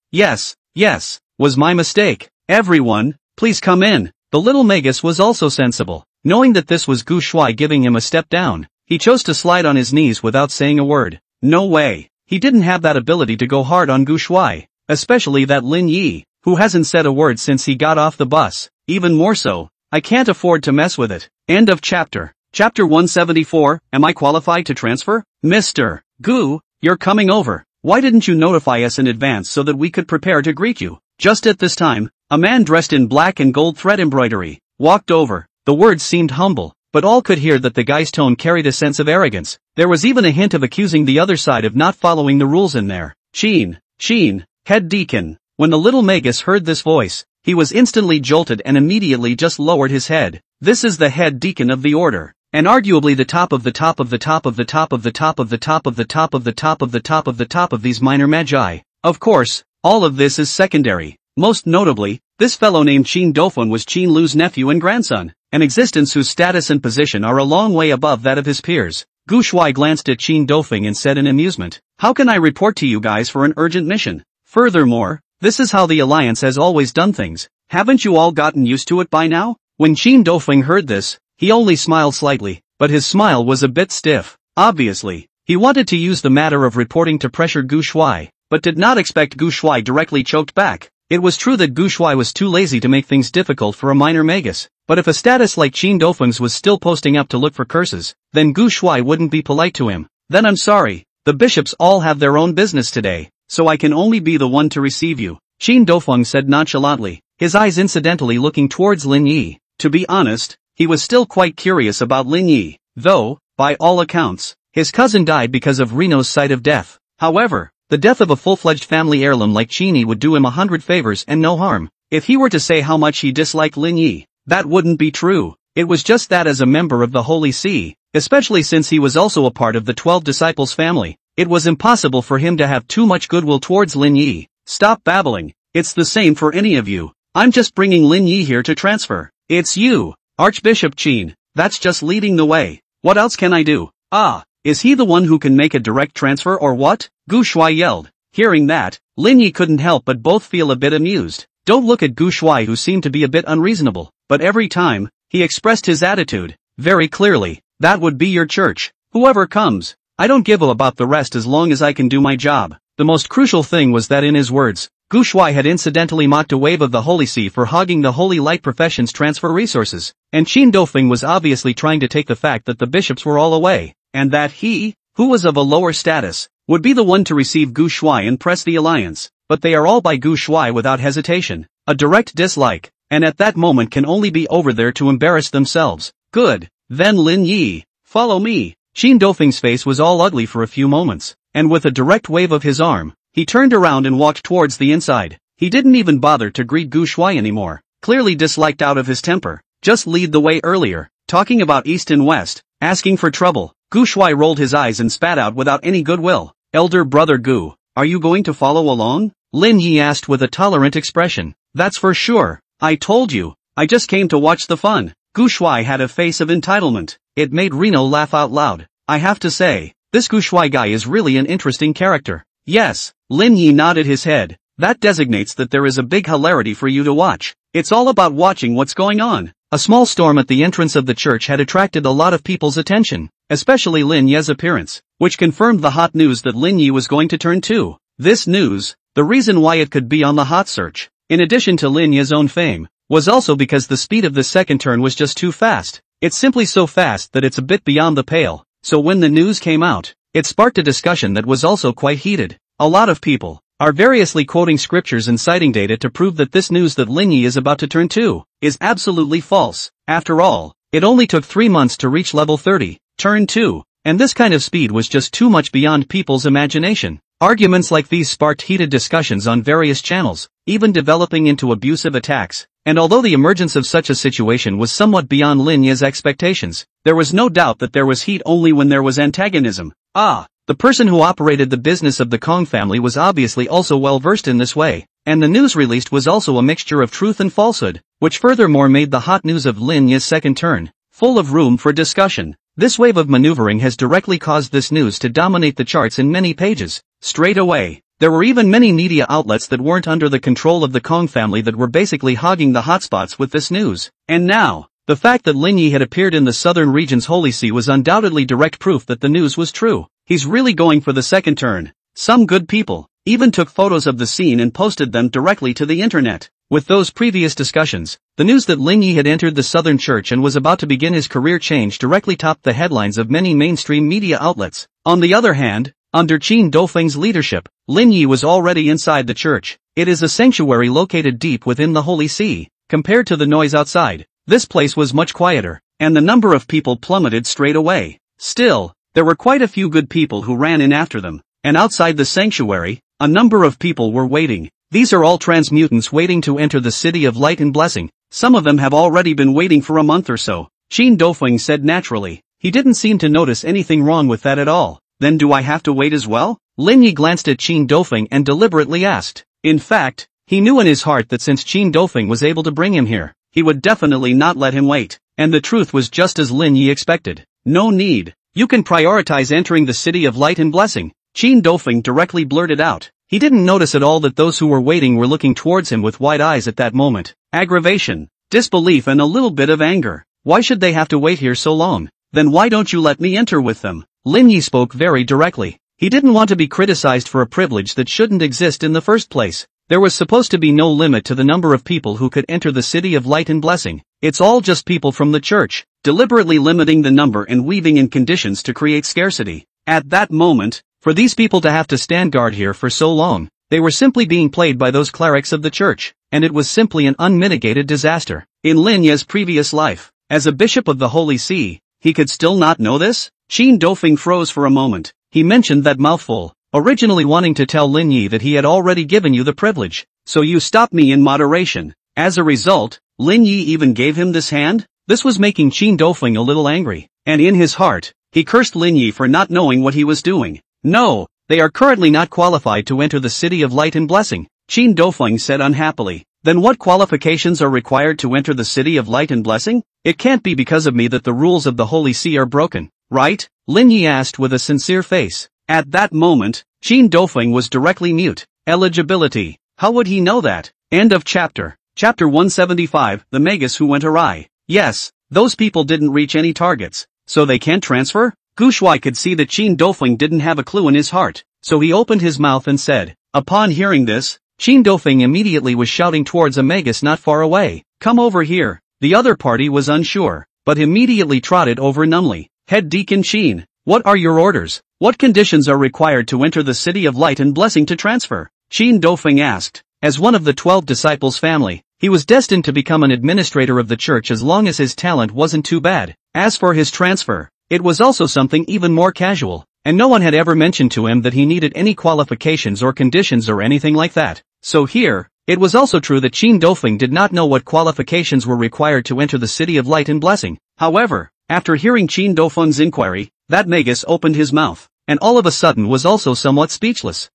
was my mistake. Everyone, please come in. The little magus was also sensible. Knowing that this was Gu Shuai giving him a step down, he chose to slide on his knees without saying a word. No way. He didn't have that ability to go hard on Gu Shuai, especially that Lin Yi, who hasn't said a word since he got off the bus. Even more so, I can't afford to mess with it. End of chapter. Chapter 174, Am I qualified to transfer? Mr. Gu, you're coming over. Why didn't you notify us in advance so that we could prepare to greet you? Just at this time, a man dressed in black and gold thread embroidery walked over. The words seemed humble, but all could hear that the guy's tone carried a sense of arrogance. There was even a hint of accusing the other side of not following the rules in there. Qin, head deacon. When the little magus heard this voice, he was instantly jolted and immediately just lowered his head. This is the head deacon of the order. And arguably the top of the top of the top of the top of the top of the top of the top of the top of the top of the top of these minor magi. Of course, all of this is secondary. Most notably, this fellow named Qin Dofun was Qin Lu's nephew and grandson, an existence whose status and position are a long way above that of his peers. Gu Shuai glanced at Qin Dofeng and said in amusement, "How can I report to you guys for an urgent mission? Furthermore, this is how the Alliance has always done things. Haven't you all gotten used to it by now?" When Qin Dofeng heard this, he only smiled slightly, but his smile was a bit stiff. Obviously, he wanted to use the matter of reporting to pressure Gu Shuai, but did not expect Gu Shuai directly choked back. It was true that Gu Shuai was too lazy to make things difficult for a minor magus, but if a status like Qin Dofeng's was still posting up to look for curses, then Gu Shuai wouldn't be polite to him. Then I'm sorry, the bishops all have their own business today, so I can only be the one to receive you, Qin Dofeng said nonchalantly, his eyes incidentally looking towards Lin Yi. To be honest, he was still quite curious about Lin Yi, though, by all accounts, his cousin died because of Reno's sight of death. However, the death of a full-fledged family heirloom like Qin Yi would do him 100 favors and no harm. If he were to say how much he disliked Lin Yi, that wouldn't be true. It was just that as a member of the Holy See, especially since he was also a part of the 12 disciples family, it was impossible for him to have too much goodwill towards Lin Yi. Stop babbling, it's the same for any of you. I'm just bringing Lin Yi here to transfer. It's you, Archbishop Qin, that's just leading the way. What else can I do? Ah, is he the one who can make a direct transfer or what? Gu Shuai yelled. Hearing that, Lin Yi couldn't help but both feel a bit amused. Don't look at Gu Shuai, who seemed to be a bit unreasonable, but every time, he expressed his attitude, very clearly, that would be your church. Whoever comes, I don't give a about the rest as long as I can do my job. The most crucial thing was that in his words, Gu Shuai had incidentally mocked a wave of the Holy See for hogging the Holy Light profession's transfer resources, and Qin Dofeng was obviously trying to take the fact that the bishops were all away, and that he, who was of a lower status, would be the one to receive Gu Shuai and press the alliance. But they are all by Gu Shuai without hesitation, a direct dislike, and at that moment can only be over there to embarrass themselves. Good, then Lin Yi, follow me. Qin Dofeng's face was all ugly for a few moments, and with a direct wave of his arm, he turned around and walked towards the inside. He didn't even bother to greet Gu Shuai anymore, clearly disliked out of his temper. Just lead the way earlier, talking about east and west, asking for trouble. Gu Shuai rolled his eyes and spat out without any goodwill. Elder brother Gu, are you going to follow along? Lin Yi asked with a tolerant expression. That's for sure. I told you, I just came to watch the fun. Gu Shuai had a face of entitlement. It made Reno laugh out loud. I have to say, this Gu Shuai guy is really an interesting character. Yes, Lin Yi nodded his head. That designates that there is a big hilarity for you to watch. It's all about watching what's going on. A small storm at the entrance of the church had attracted a lot of people's attention, especially Lin Yi's appearance, which confirmed the hot news that Lin Yi was going to turn 2. This news, the reason why it could be on the hot search, in addition to Lin Yi's own fame, was also because the speed of the second turn was just too fast. It's simply so fast that it's a bit beyond the pale, so when the news came out, it sparked a discussion that was also quite heated. A lot of people are variously quoting scriptures and citing data to prove that this news that Lin Yi is about to turn 2 is absolutely false. After all, it only took 3 months to reach level 30, turn 2, and this kind of speed was just too much beyond people's imagination. Arguments like these sparked heated discussions on various channels, even developing into abusive attacks, and although the emergence of such a situation was somewhat beyond Lin Yi's expectations, there was no doubt that there was heat only when there was antagonism. The person who operated the business of the Kong family was obviously also well versed in this way, and the news released was also a mixture of truth and falsehood, which furthermore made the hot news of Lin Yi's second turn full of room for discussion. This wave of maneuvering has directly caused this news to dominate the charts in many pages. Straight away, there were even many media outlets that weren't under the control of the Kong family that were basically hogging the hotspots with this news. And now, the fact that Lin Yi had appeared in the southern region's Holy See was undoubtedly direct proof that the news was true. He's really going for the second turn. Some good people even took photos of the scene and posted them directly to the internet. With those previous discussions, the news that Lin Yi had entered the Southern Church and was about to begin his career change directly topped the headlines of many mainstream media outlets. On the other hand, under Qin Dofeng's leadership, Lin Yi was already inside the church. It is a sanctuary located deep within the Holy See. Compared to the noise outside, this place was much quieter, and the number of people plummeted straight away. Still, there were quite a few good people who ran in after them, and outside the sanctuary, a number of people were waiting. These are all transmutants waiting to enter the City of Light and Blessing. Some of them have already been waiting for a month or so, Qin Dofeng said naturally. He didn't seem to notice anything wrong with that at all. Then do I have to wait as well? Lin Yi glanced at Qin Dofeng and deliberately asked. In fact, he knew in his heart that since Qin Dofeng was able to bring him here, he would definitely not let him wait. And the truth was just as Lin Yi expected. No need. You can prioritize entering the City of Light and Blessing, Qin Dofeng directly blurted out. He didn't notice at all that those who were waiting were looking towards him with wide eyes at that moment. Aggravation, disbelief and a little bit of anger. Why should they have to wait here so long? Then why don't you let me enter with them? Lin Yi spoke very directly. He didn't want to be criticized for a privilege that shouldn't exist in the first place. There was supposed to be no limit to the number of people who could enter the city of light and blessing. It's all just people from the church, deliberately limiting the number and weaving in conditions to create scarcity. At that moment, for these people to have to stand guard here for so long, they were simply being played by those clerics of the church, and it was simply an unmitigated disaster. In Lin Ye's previous life, as a bishop of the Holy See, he could still not know this? Qin Dofeng froze for a moment. He mentioned that mouthful, originally wanting to tell Lin Yi that he had already given you the privilege, so you stopped me in moderation. As a result, Lin Yi even gave him this hand? This was making Qin Dofeng a little angry, and in his heart, he cursed Lin Yi for not knowing what he was doing. No, they are currently not qualified to enter the city of light and blessing, Qin Dofeng said unhappily. Then what qualifications are required to enter the city of light and blessing? It can't be because of me that the rules of the Holy See are broken, right? Lin Yi asked with a sincere face. At that moment, Qin Dofeng was directly mute. Eligibility. How would he know that? End of chapter. Chapter 175, The Magus Who Went Awry. Yes, those people didn't reach any targets, so they can't transfer? Gu Shuai could see that Qin Dofeng didn't have a clue in his heart, so he opened his mouth and said. Upon hearing this, Qin Dofeng immediately was shouting towards a magus not far away. Come over here. The other party was unsure, but immediately trotted over numbly. Head Deacon Qin, what are your orders? What conditions are required to enter the city of light and blessing to transfer? Qin Dofeng asked. As one of the 12 disciples' family, he was destined to become an administrator of the church as long as his talent wasn't too bad. As for his transfer, it was also something even more casual, and no one had ever mentioned to him that he needed any qualifications or conditions or anything like that. So here, it was also true that Qin Dofeng did not know what qualifications were required to enter the city of light and blessing. However, after hearing Qin Dofeng's inquiry, that magus opened his mouth, and all of a sudden was also somewhat speechless.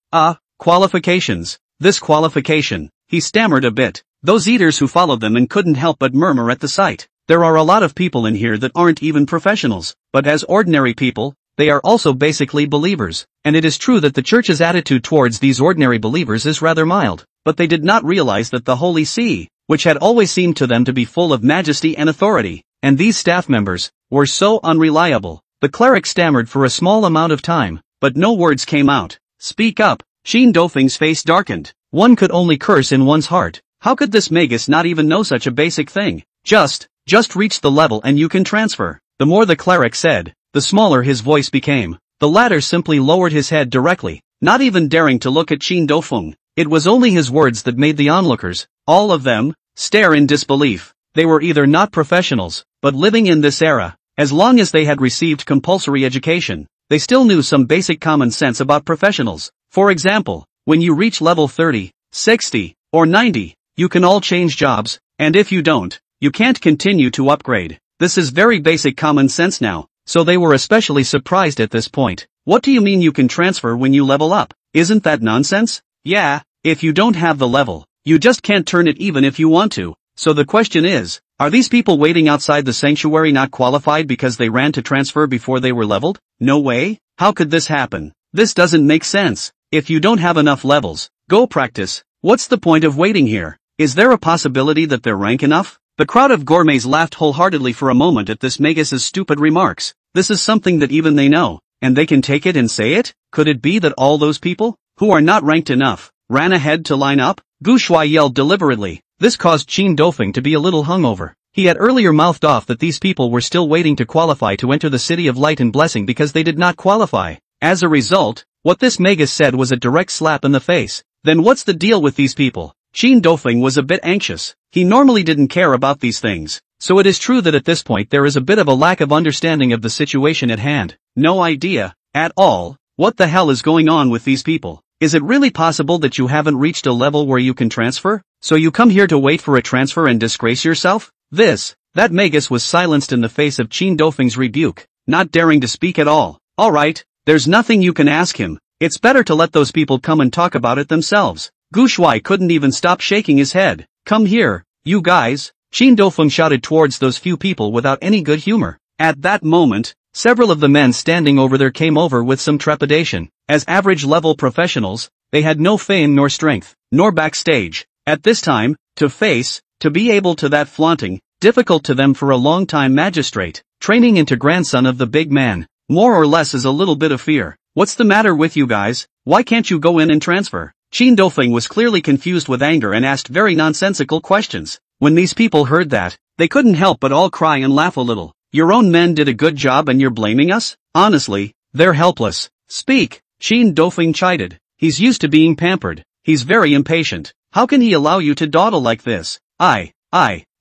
Qualifications. This qualification, he stammered a bit. Those eaters who followed them and couldn't help but murmur at the sight. There are a lot of people in here that aren't even professionals, but as ordinary people, they are also basically believers, and it is true that the church's attitude towards these ordinary believers is rather mild, but they did not realize that the Holy See, which had always seemed to them to be full of majesty and authority, and these staff members, were so unreliable. The cleric stammered for a small amount of time, but no words came out. Speak up. Qin Dofeng's face darkened. One could only curse in one's heart. How could this magus not even know such a basic thing? Just reach the level and you can transfer. The more the cleric said, the smaller his voice became. The latter simply lowered his head directly, not even daring to look at Qin Dofeng. It was only his words that made the onlookers, all of them, stare in disbelief. They were either not professionals, but living in this era, as long as they had received compulsory education, they still knew some basic common sense about professionals. For example, when you reach level 30, 60, or 90, you can all change jobs, and if you don't, you can't continue to upgrade. This is very basic common sense now, so they were especially surprised at this point. What do you mean you can transfer when you level up? Isn't that nonsense? Yeah, if you don't have the level, you just can't turn it even if you want to. So the question is, are these people waiting outside the sanctuary not qualified because they ran to transfer before they were leveled? No way. How could this happen? This doesn't make sense. If you don't have enough levels, go practice. What's the point of waiting here? Is there a possibility that they're rank enough? The crowd of gourmets laughed wholeheartedly for a moment at this magus's stupid remarks. This is something that even they know, and they can take it and say it? Could it be that all those people, who are not ranked enough, ran ahead to line up? Gu Shuai yelled deliberately. This caused Qin Dofeng to be a little hungover. He had earlier mouthed off that these people were still waiting to qualify to enter the city of light and blessing because they did not qualify. As a result, what this magus said was a direct slap in the face. Then what's the deal with these people? Qin Dofeng was a bit anxious. He normally didn't care about these things, so it is true that at this point there is a bit of a lack of understanding of the situation at hand. No idea, at all, what the hell is going on with these people. Is it really possible that you haven't reached a level where you can transfer? So you come here to wait for a transfer and disgrace yourself? That magus was silenced in the face of Qin Dofeng's rebuke, not daring to speak at all. Alright, there's nothing you can ask him. It's better to let those people come and talk about it themselves. Gu Shuai couldn't even stop shaking his head. Come here, you guys. Qin Dofeng shouted towards those few people without any good humor. At that moment, several of the men standing over there came over with some trepidation. As average-level professionals, they had no fame nor strength, nor backstage. At this time, to be able to that flaunting, difficult to them for a long-time magistrate, training into grandson of the big man, more or less is a little bit of fear. What's the matter with you guys? Why can't you go in and transfer? Qin Dofeng was clearly confused with anger and asked very nonsensical questions. When these people heard that, they couldn't help but all cry and laugh a little. Your own men did a good job and you're blaming us? Honestly, they're helpless. Speak, Qin Dofeng chided. He's used to being pampered. He's very impatient. How can he allow you to dawdle like this? I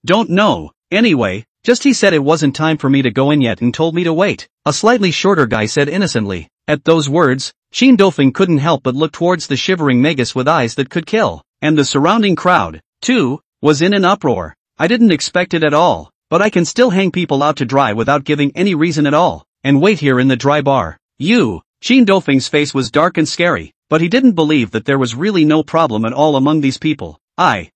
don't know. Anyway, just he said it wasn't time for me to go in yet and told me to wait. A slightly shorter guy said innocently. At those words, Qin Dofeng couldn't help but look towards the shivering Magus with eyes that could kill. And the surrounding crowd, too, was in an uproar. I didn't expect it at all, but I can still hang people out to dry without giving any reason at all, and wait here in the dry bar. You, Qin Dofeng's face was dark and scary, but he didn't believe that there was really no problem at all among these people. I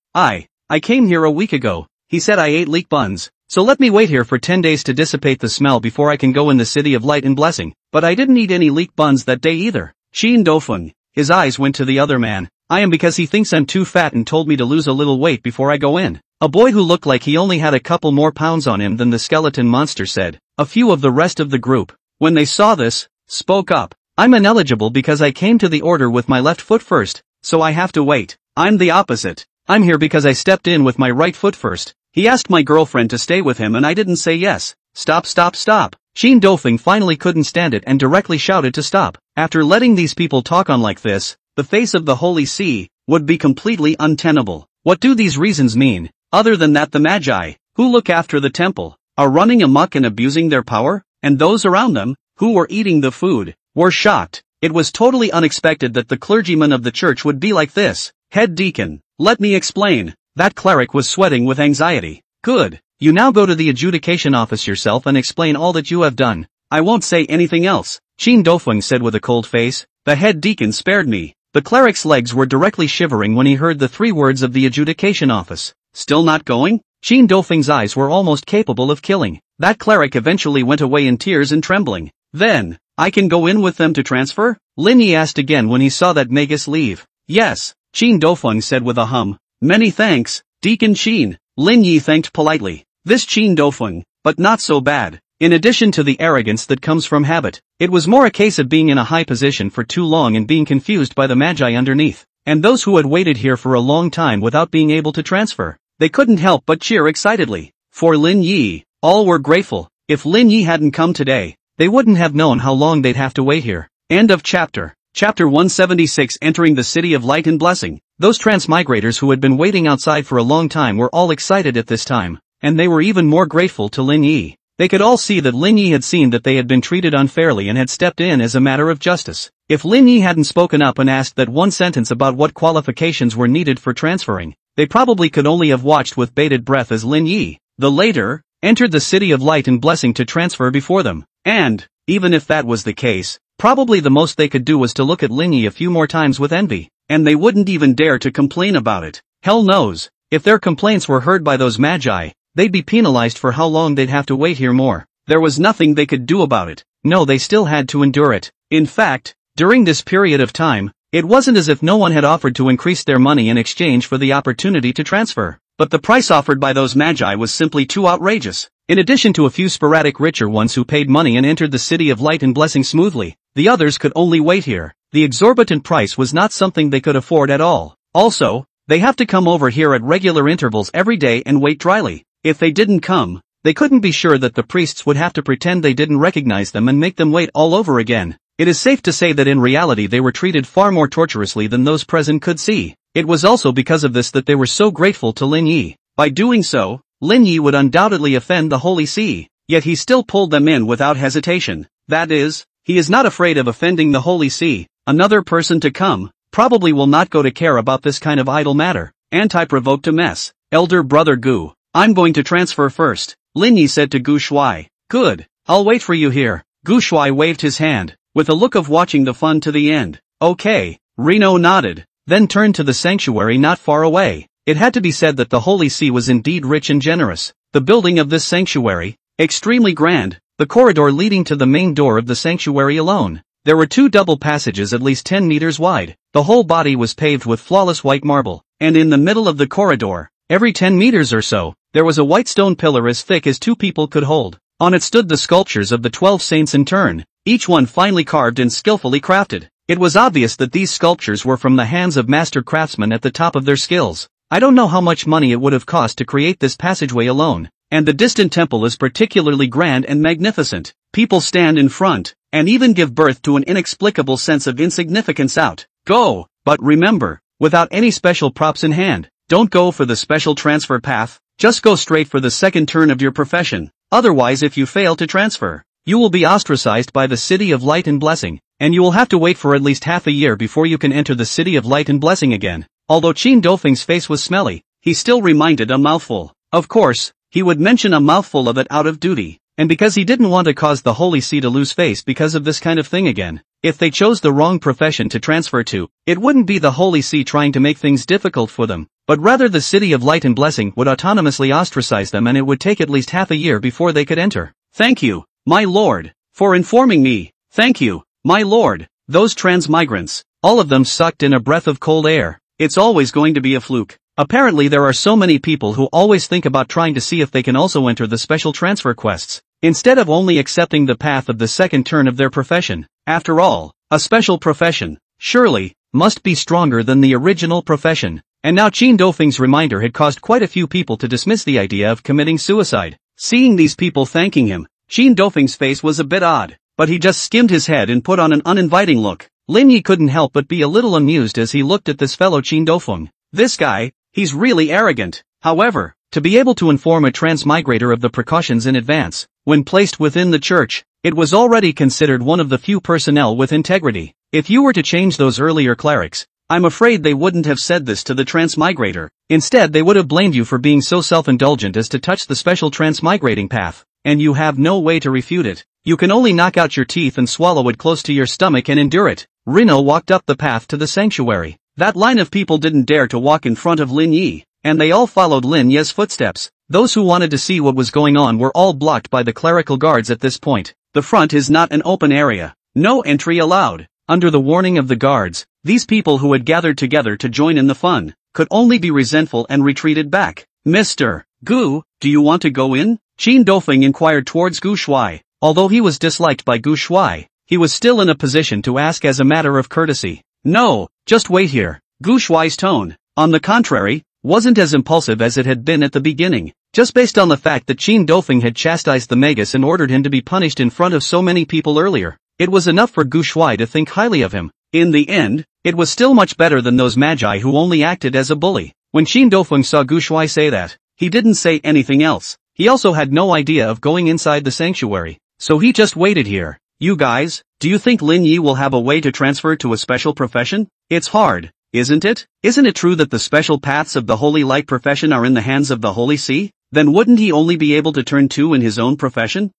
came here a week ago. He said I ate leek buns, so let me wait here for 10 days to dissipate the smell before I can go in the city of light and blessing. But I didn't eat any leek buns that day either. Qin Dofeng, his eyes went to the other man. I am because he thinks I'm too fat and told me to lose a little weight before I go in. A boy who looked like he only had a couple more pounds on him than the skeleton monster said. A few of the rest of the group, when they saw this, spoke up. I'm ineligible because I came to the order with my left foot first, so I have to wait. I'm the opposite. I'm here because I stepped in with my right foot first. He asked my girlfriend to stay with him and I didn't say yes. Stop. Qin Dofeng finally couldn't stand it and directly shouted to stop. After letting these people talk on like this, the face of the Holy See would be completely untenable. What do these reasons mean, other than that the Magi, who look after the temple, are running amok and abusing their power, and those around them, who were eating the food, were shocked. It was totally unexpected that the clergyman of the church would be like this. Head deacon, let me explain. That cleric was sweating with anxiety. Good. You now go to the adjudication office yourself and explain all that you have done. I won't say anything else, Qin Dofeng said with a cold face. The head deacon spared me. The cleric's legs were directly shivering when he heard the 3 words of the adjudication office. Still not going? Qin Dofeng's eyes were almost capable of killing. That cleric eventually went away in tears and trembling. Then, I can go in with them to transfer? Lin Yi asked again when he saw that Magus leave. Yes, Qin Dofeng said with a hum. Many thanks, Deacon Qin. Lin Yi thanked politely. This Qin Dofeng, but not so bad. In addition to the arrogance that comes from habit, it was more a case of being in a high position for too long and being confused by the Magi underneath, and those who had waited here for a long time without being able to transfer. They couldn't help but cheer excitedly. For Lin Yi, all were grateful. If Lin Yi hadn't come today, they wouldn't have known how long they'd have to wait here. End of chapter. Chapter 176. Entering the City of Light and Blessing. Those transmigrators who had been waiting outside for a long time were all excited at this time, and they were even more grateful to Lin Yi. They could all see that Lin Yi had seen that they had been treated unfairly and had stepped in as a matter of justice. If Lin Yi hadn't spoken up and asked that one sentence about what qualifications were needed for transferring, they probably could only have watched with bated breath as Lin Yi, the later, entered the City of Light and Blessing to transfer before them. And, even if that was the case, probably the most they could do was to look at Lin Yi a few more times with envy, and they wouldn't even dare to complain about it. Hell knows, if their complaints were heard by those Magi, they'd be penalized for how long they'd have to wait here more. There was nothing they could do about it. No, they still had to endure it. In fact, during this period of time, it wasn't as if no one had offered to increase their money in exchange for the opportunity to transfer. But the price offered by those Magi was simply too outrageous. In addition to a few sporadic richer ones who paid money and entered the City of Light and Blessing smoothly, the others could only wait here. The exorbitant price was not something they could afford at all. Also, they have to come over here at regular intervals every day and wait dryly. If they didn't come, they couldn't be sure that the priests would have to pretend they didn't recognize them and make them wait all over again. It is safe to say that in reality they were treated far more torturously than those present could see. It was also because of this that they were so grateful to Lin Yi. By doing so, Lin Yi would undoubtedly offend the Holy See, yet he still pulled them in without hesitation. That is, he is not afraid of offending the Holy See. Another person to come, probably will not go to care about this kind of idle matter. Anti-provoked a mess. Elder brother Gu, I'm going to transfer first, Lin Yi said to Gu Shuai. Good, I'll wait for you here. Gu Shuai waved his hand, with a look of watching the fun to the end. Okay, Reno nodded, then turned to the sanctuary not far away. It had to be said that the Holy See was indeed rich and generous. The building of this sanctuary, extremely grand, the corridor leading to the main door of the sanctuary alone. There were 2 double passages at least 10 meters wide. The whole body was paved with flawless white marble, and in the middle of the corridor, every 10 meters or so, there was a white stone pillar as thick as 2 people could hold. On it stood the sculptures of the 12 saints in turn, each one finely carved and skillfully crafted. It was obvious that these sculptures were from the hands of master craftsmen at the top of their skills. I don't know how much money it would have cost to create this passageway alone, and the distant temple is particularly grand and magnificent. People stand in front, and even give birth to an inexplicable sense of insignificance out. Go, but remember, without any special props in hand. Don't go for the special transfer path, just go straight for the second turn of your profession. Otherwise, if you fail to transfer, you will be ostracized by the City of Light and Blessing, and you will have to wait for at least half a year before you can enter the City of Light and Blessing again. Although Qin Dofeng's face was smelly, he still reminded a mouthful. Of course, he would mention a mouthful of it out of duty, and because he didn't want to cause the Holy See to lose face because of this kind of thing again. If they chose the wrong profession to transfer to, it wouldn't be the Holy See trying to make things difficult for them, but rather the City of Light and Blessing would autonomously ostracize them, and it would take at least half a year before they could enter. Thank you, my lord, for informing me. Thank you, my lord. Those transmigrants, all of them sucked in a breath of cold air. It's always going to be a fluke. Apparently there are so many people who always think about trying to see if they can also enter the special transfer quests, instead of only accepting the path of the second turn of their profession. After all, a special profession, surely, must be stronger than the original profession. And now Qin Dofeng's reminder had caused quite a few people to dismiss the idea of committing suicide. Seeing these people thanking him, Qin Dofeng's face was a bit odd, but he just skimmed his head and put on an uninviting look. Lin Yi couldn't help but be a little amused as he looked at this fellow Qin Dofeng. This guy, he's really arrogant. However, to be able to inform a transmigrator of the precautions in advance, when placed within the church, it was already considered one of the few personnel with integrity. If you were to change those earlier clerics, I'm afraid they wouldn't have said this to the transmigrator. Instead, they would have blamed you for being so self-indulgent as to touch the special transmigrating path, and you have no way to refute it. You can only knock out your teeth and swallow it close to your stomach and endure it. Rino walked up the path to the sanctuary. That line of people didn't dare to walk in front of Lin Yi, and they all followed Lin Yi's footsteps. Those who wanted to see what was going on were all blocked by the clerical guards at this point. The front is not an open area. No entry allowed. Under the warning of the guards, these people who had gathered together to join in the fun, could only be resentful and retreated back. Mr. Gu, do you want to go in? Qin Dofeng inquired towards Gu Shuai. Although he was disliked by Gu Shuai, he was still in a position to ask as a matter of courtesy. No, just wait here. Gu Shuai's tone, on the contrary, wasn't as impulsive as it had been at the beginning, just based on the fact that Qin Dofeng had chastised the Magus and ordered him to be punished in front of so many people earlier. It was enough for Gu Shuai to think highly of him. In the end, it was still much better than those magi who only acted as a bully. When Qin Dofeng saw Gu Shuai say that, he didn't say anything else. He also had no idea of going inside the sanctuary, so he just waited here. You guys, do you think Lin Yi will have a way to transfer to a special profession? It's hard, isn't it? Isn't it true that the special paths of the Holy Light profession are in the hands of the Holy See? Then wouldn't he only be able to turn 2 in his own profession?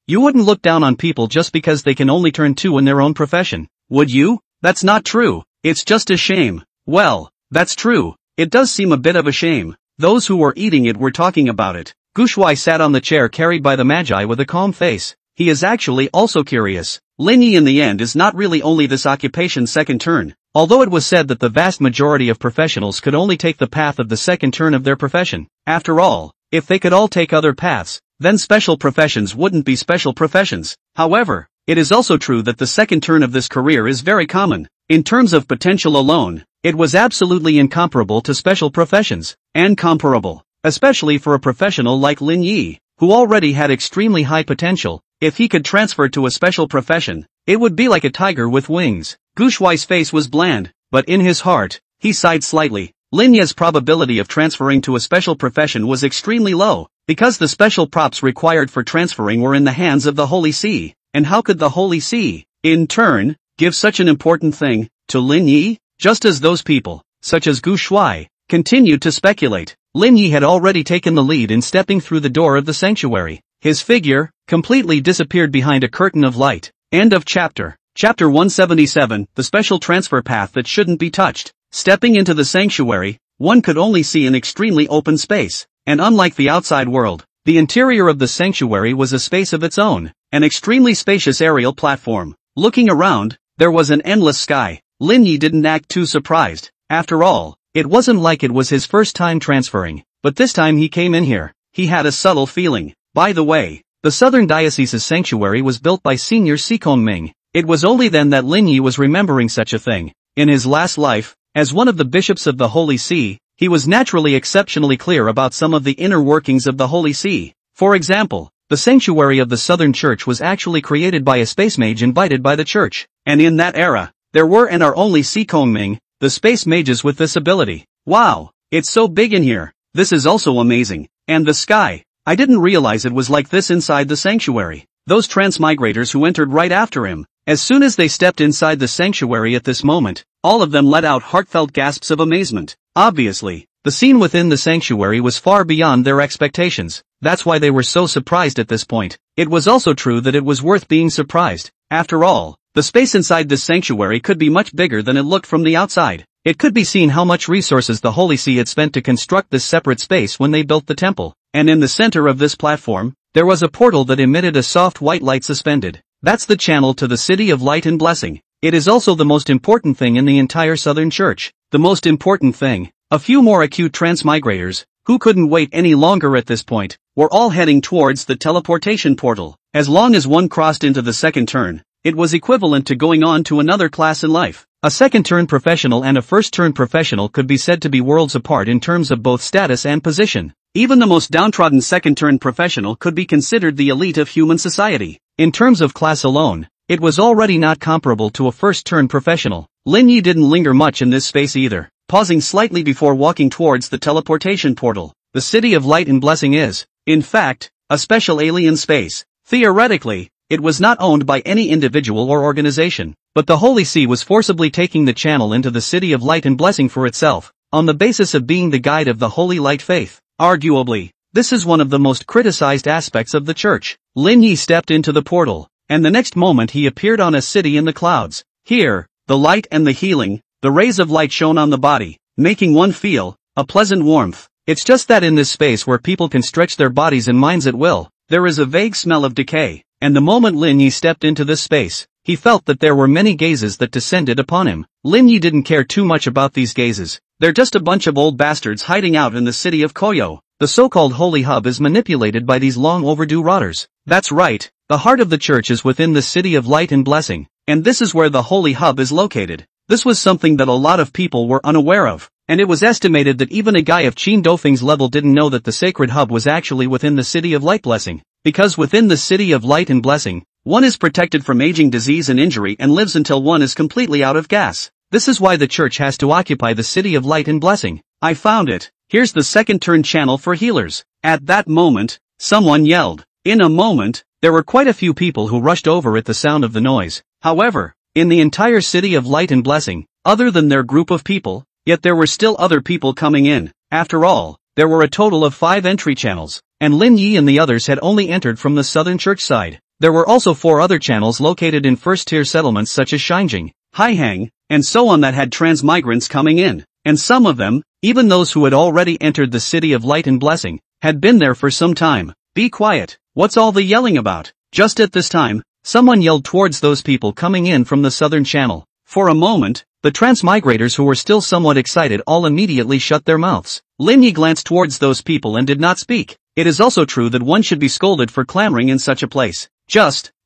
You wouldn't look down on people just because they can only turn 2 in their own profession, would you? That's not true. It's just a shame. Well, that's true. It does seem a bit of a shame. Those who were eating it were talking about it. Gu Shuai sat on the chair carried by the magi with a calm face. He is actually also curious. Lin Yi in the end is not really only this occupation's second turn, although it was said that the vast majority of professionals could only take the path of the second turn of their profession. After all, if they could all take other paths, then special professions wouldn't be special professions. However, it is also true that the second turn of this career is very common. In terms of potential alone, it was absolutely incomparable to special professions, and comparable, especially for a professional like Lin Yi, who already had extremely high potential. If he could transfer to a special profession, it would be like a tiger with wings. Gu Shuai's face was bland, but in his heart, he sighed slightly. Lin Yi's probability of transferring to a special profession was extremely low, because the special props required for transferring were in the hands of the Holy See. And how could the Holy See, in turn, give such an important thing to Lin Yi? Just as those people, such as Gu Shuai, continued to speculate, Lin Yi had already taken the lead in stepping through the door of the sanctuary. His figure completely disappeared behind a curtain of light. End of chapter. Chapter 177, the special transfer path that shouldn't be touched. Stepping into the sanctuary, one could only see an extremely open space, and unlike the outside world, the interior of the sanctuary was a space of its own, an extremely spacious aerial platform. Looking around, there was an endless sky. Lin Yi didn't act too surprised. After all, it wasn't like it was his first time transferring, but this time he came in here, he had a subtle feeling. By the way, the Southern Diocese's sanctuary was built by Senior Sikon Ming, It was only then that Lin Yi was remembering such a thing. In his last life, as one of the bishops of the Holy See, he was naturally exceptionally clear about some of the inner workings of the Holy See. For example, the sanctuary of the Southern Church was actually created by a space mage invited by the Church, and in that era, there were and are only Si Kongming, the space mages with this ability. Wow, it's so big in here. This is also amazing. And the sky. I didn't realize it was like this inside the sanctuary. Those transmigrators who entered right after him, as soon as they stepped inside the sanctuary at this moment, all of them let out heartfelt gasps of amazement. Obviously, the scene within the sanctuary was far beyond their expectations. That's why they were so surprised at this point. It was also true that it was worth being surprised. After all, the space inside this sanctuary could be much bigger than it looked from the outside. It could be seen how much resources the Holy See had spent to construct this separate space when they built the temple. And in the center of this platform, there was a portal that emitted a soft white light suspended. That's the channel to the City of Light and Blessing. It is also the most important thing in the entire Southern Church. The most important thing. A few more acute transmigrators, who couldn't wait any longer at this point, were all heading towards the teleportation portal. As long as one crossed into the second turn, it was equivalent to going on to another class in life. A second-turn professional and a first-turn professional could be said to be worlds apart in terms of both status and position. Even the most downtrodden second-turn professional could be considered the elite of human society. In terms of class alone, it was already not comparable to a first-turn professional. Lin Yi didn't linger much in this space either, pausing slightly before walking towards the teleportation portal. The City of Light and Blessing is, in fact, a special alien space. Theoretically, it was not owned by any individual or organization, but the Holy See was forcibly taking the channel into the City of Light and Blessing for itself, on the basis of being the guide of the Holy Light faith. Arguably, this is one of the most criticized aspects of the Church. Lin Yi stepped into the portal, and the next moment he appeared on a city in the clouds. Here, the light and the healing, the rays of light shone on the body, making one feel a pleasant warmth. It's just that in this space where people can stretch their bodies and minds at will, there is a vague smell of decay. And the moment Lin Yi stepped into this space, he felt that there were many gazes that descended upon him. Lin Yi didn't care too much about these gazes. They're just a bunch of old bastards hiding out in the city of Koyo. The so-called Holy Hub is manipulated by these long overdue rotters. That's right, the heart of the Church is within the City of Light and Blessing, and this is where the Holy Hub is located. This was something that a lot of people were unaware of, and it was estimated that even a guy of Qin Dofeng's level didn't know that the sacred hub was actually within the City of Light Blessing. Because within the City of Light and Blessing, one is protected from aging, disease and injury and lives until one is completely out of gas. This is why the Church has to occupy the City of Light and Blessing. I found it. Here's the second turn channel for healers. At that moment, someone yelled. In a moment, there were quite a few people who rushed over at the sound of the noise. However, in the entire City of Light and Blessing, other than their group of people, yet there were still other people coming in. After all, there were a total of 5 entry channels, and Lin Yi and the others had only entered from the Southern Church side. There were also 4 other channels located in first-tier settlements such as Shinjing, Haihang, and so on that had transmigrants coming in, and some of them, even those who had already entered the City of Light and Blessing, had been there for some time. Be quiet, what's all the yelling about? Just at this time, someone yelled towards those people coming in from the Southern Channel. For a moment, the transmigrators who were still somewhat excited all immediately shut their mouths. Lin Yi glanced towards those people and did not speak. It is also true that one should be scolded for clamoring in such a place.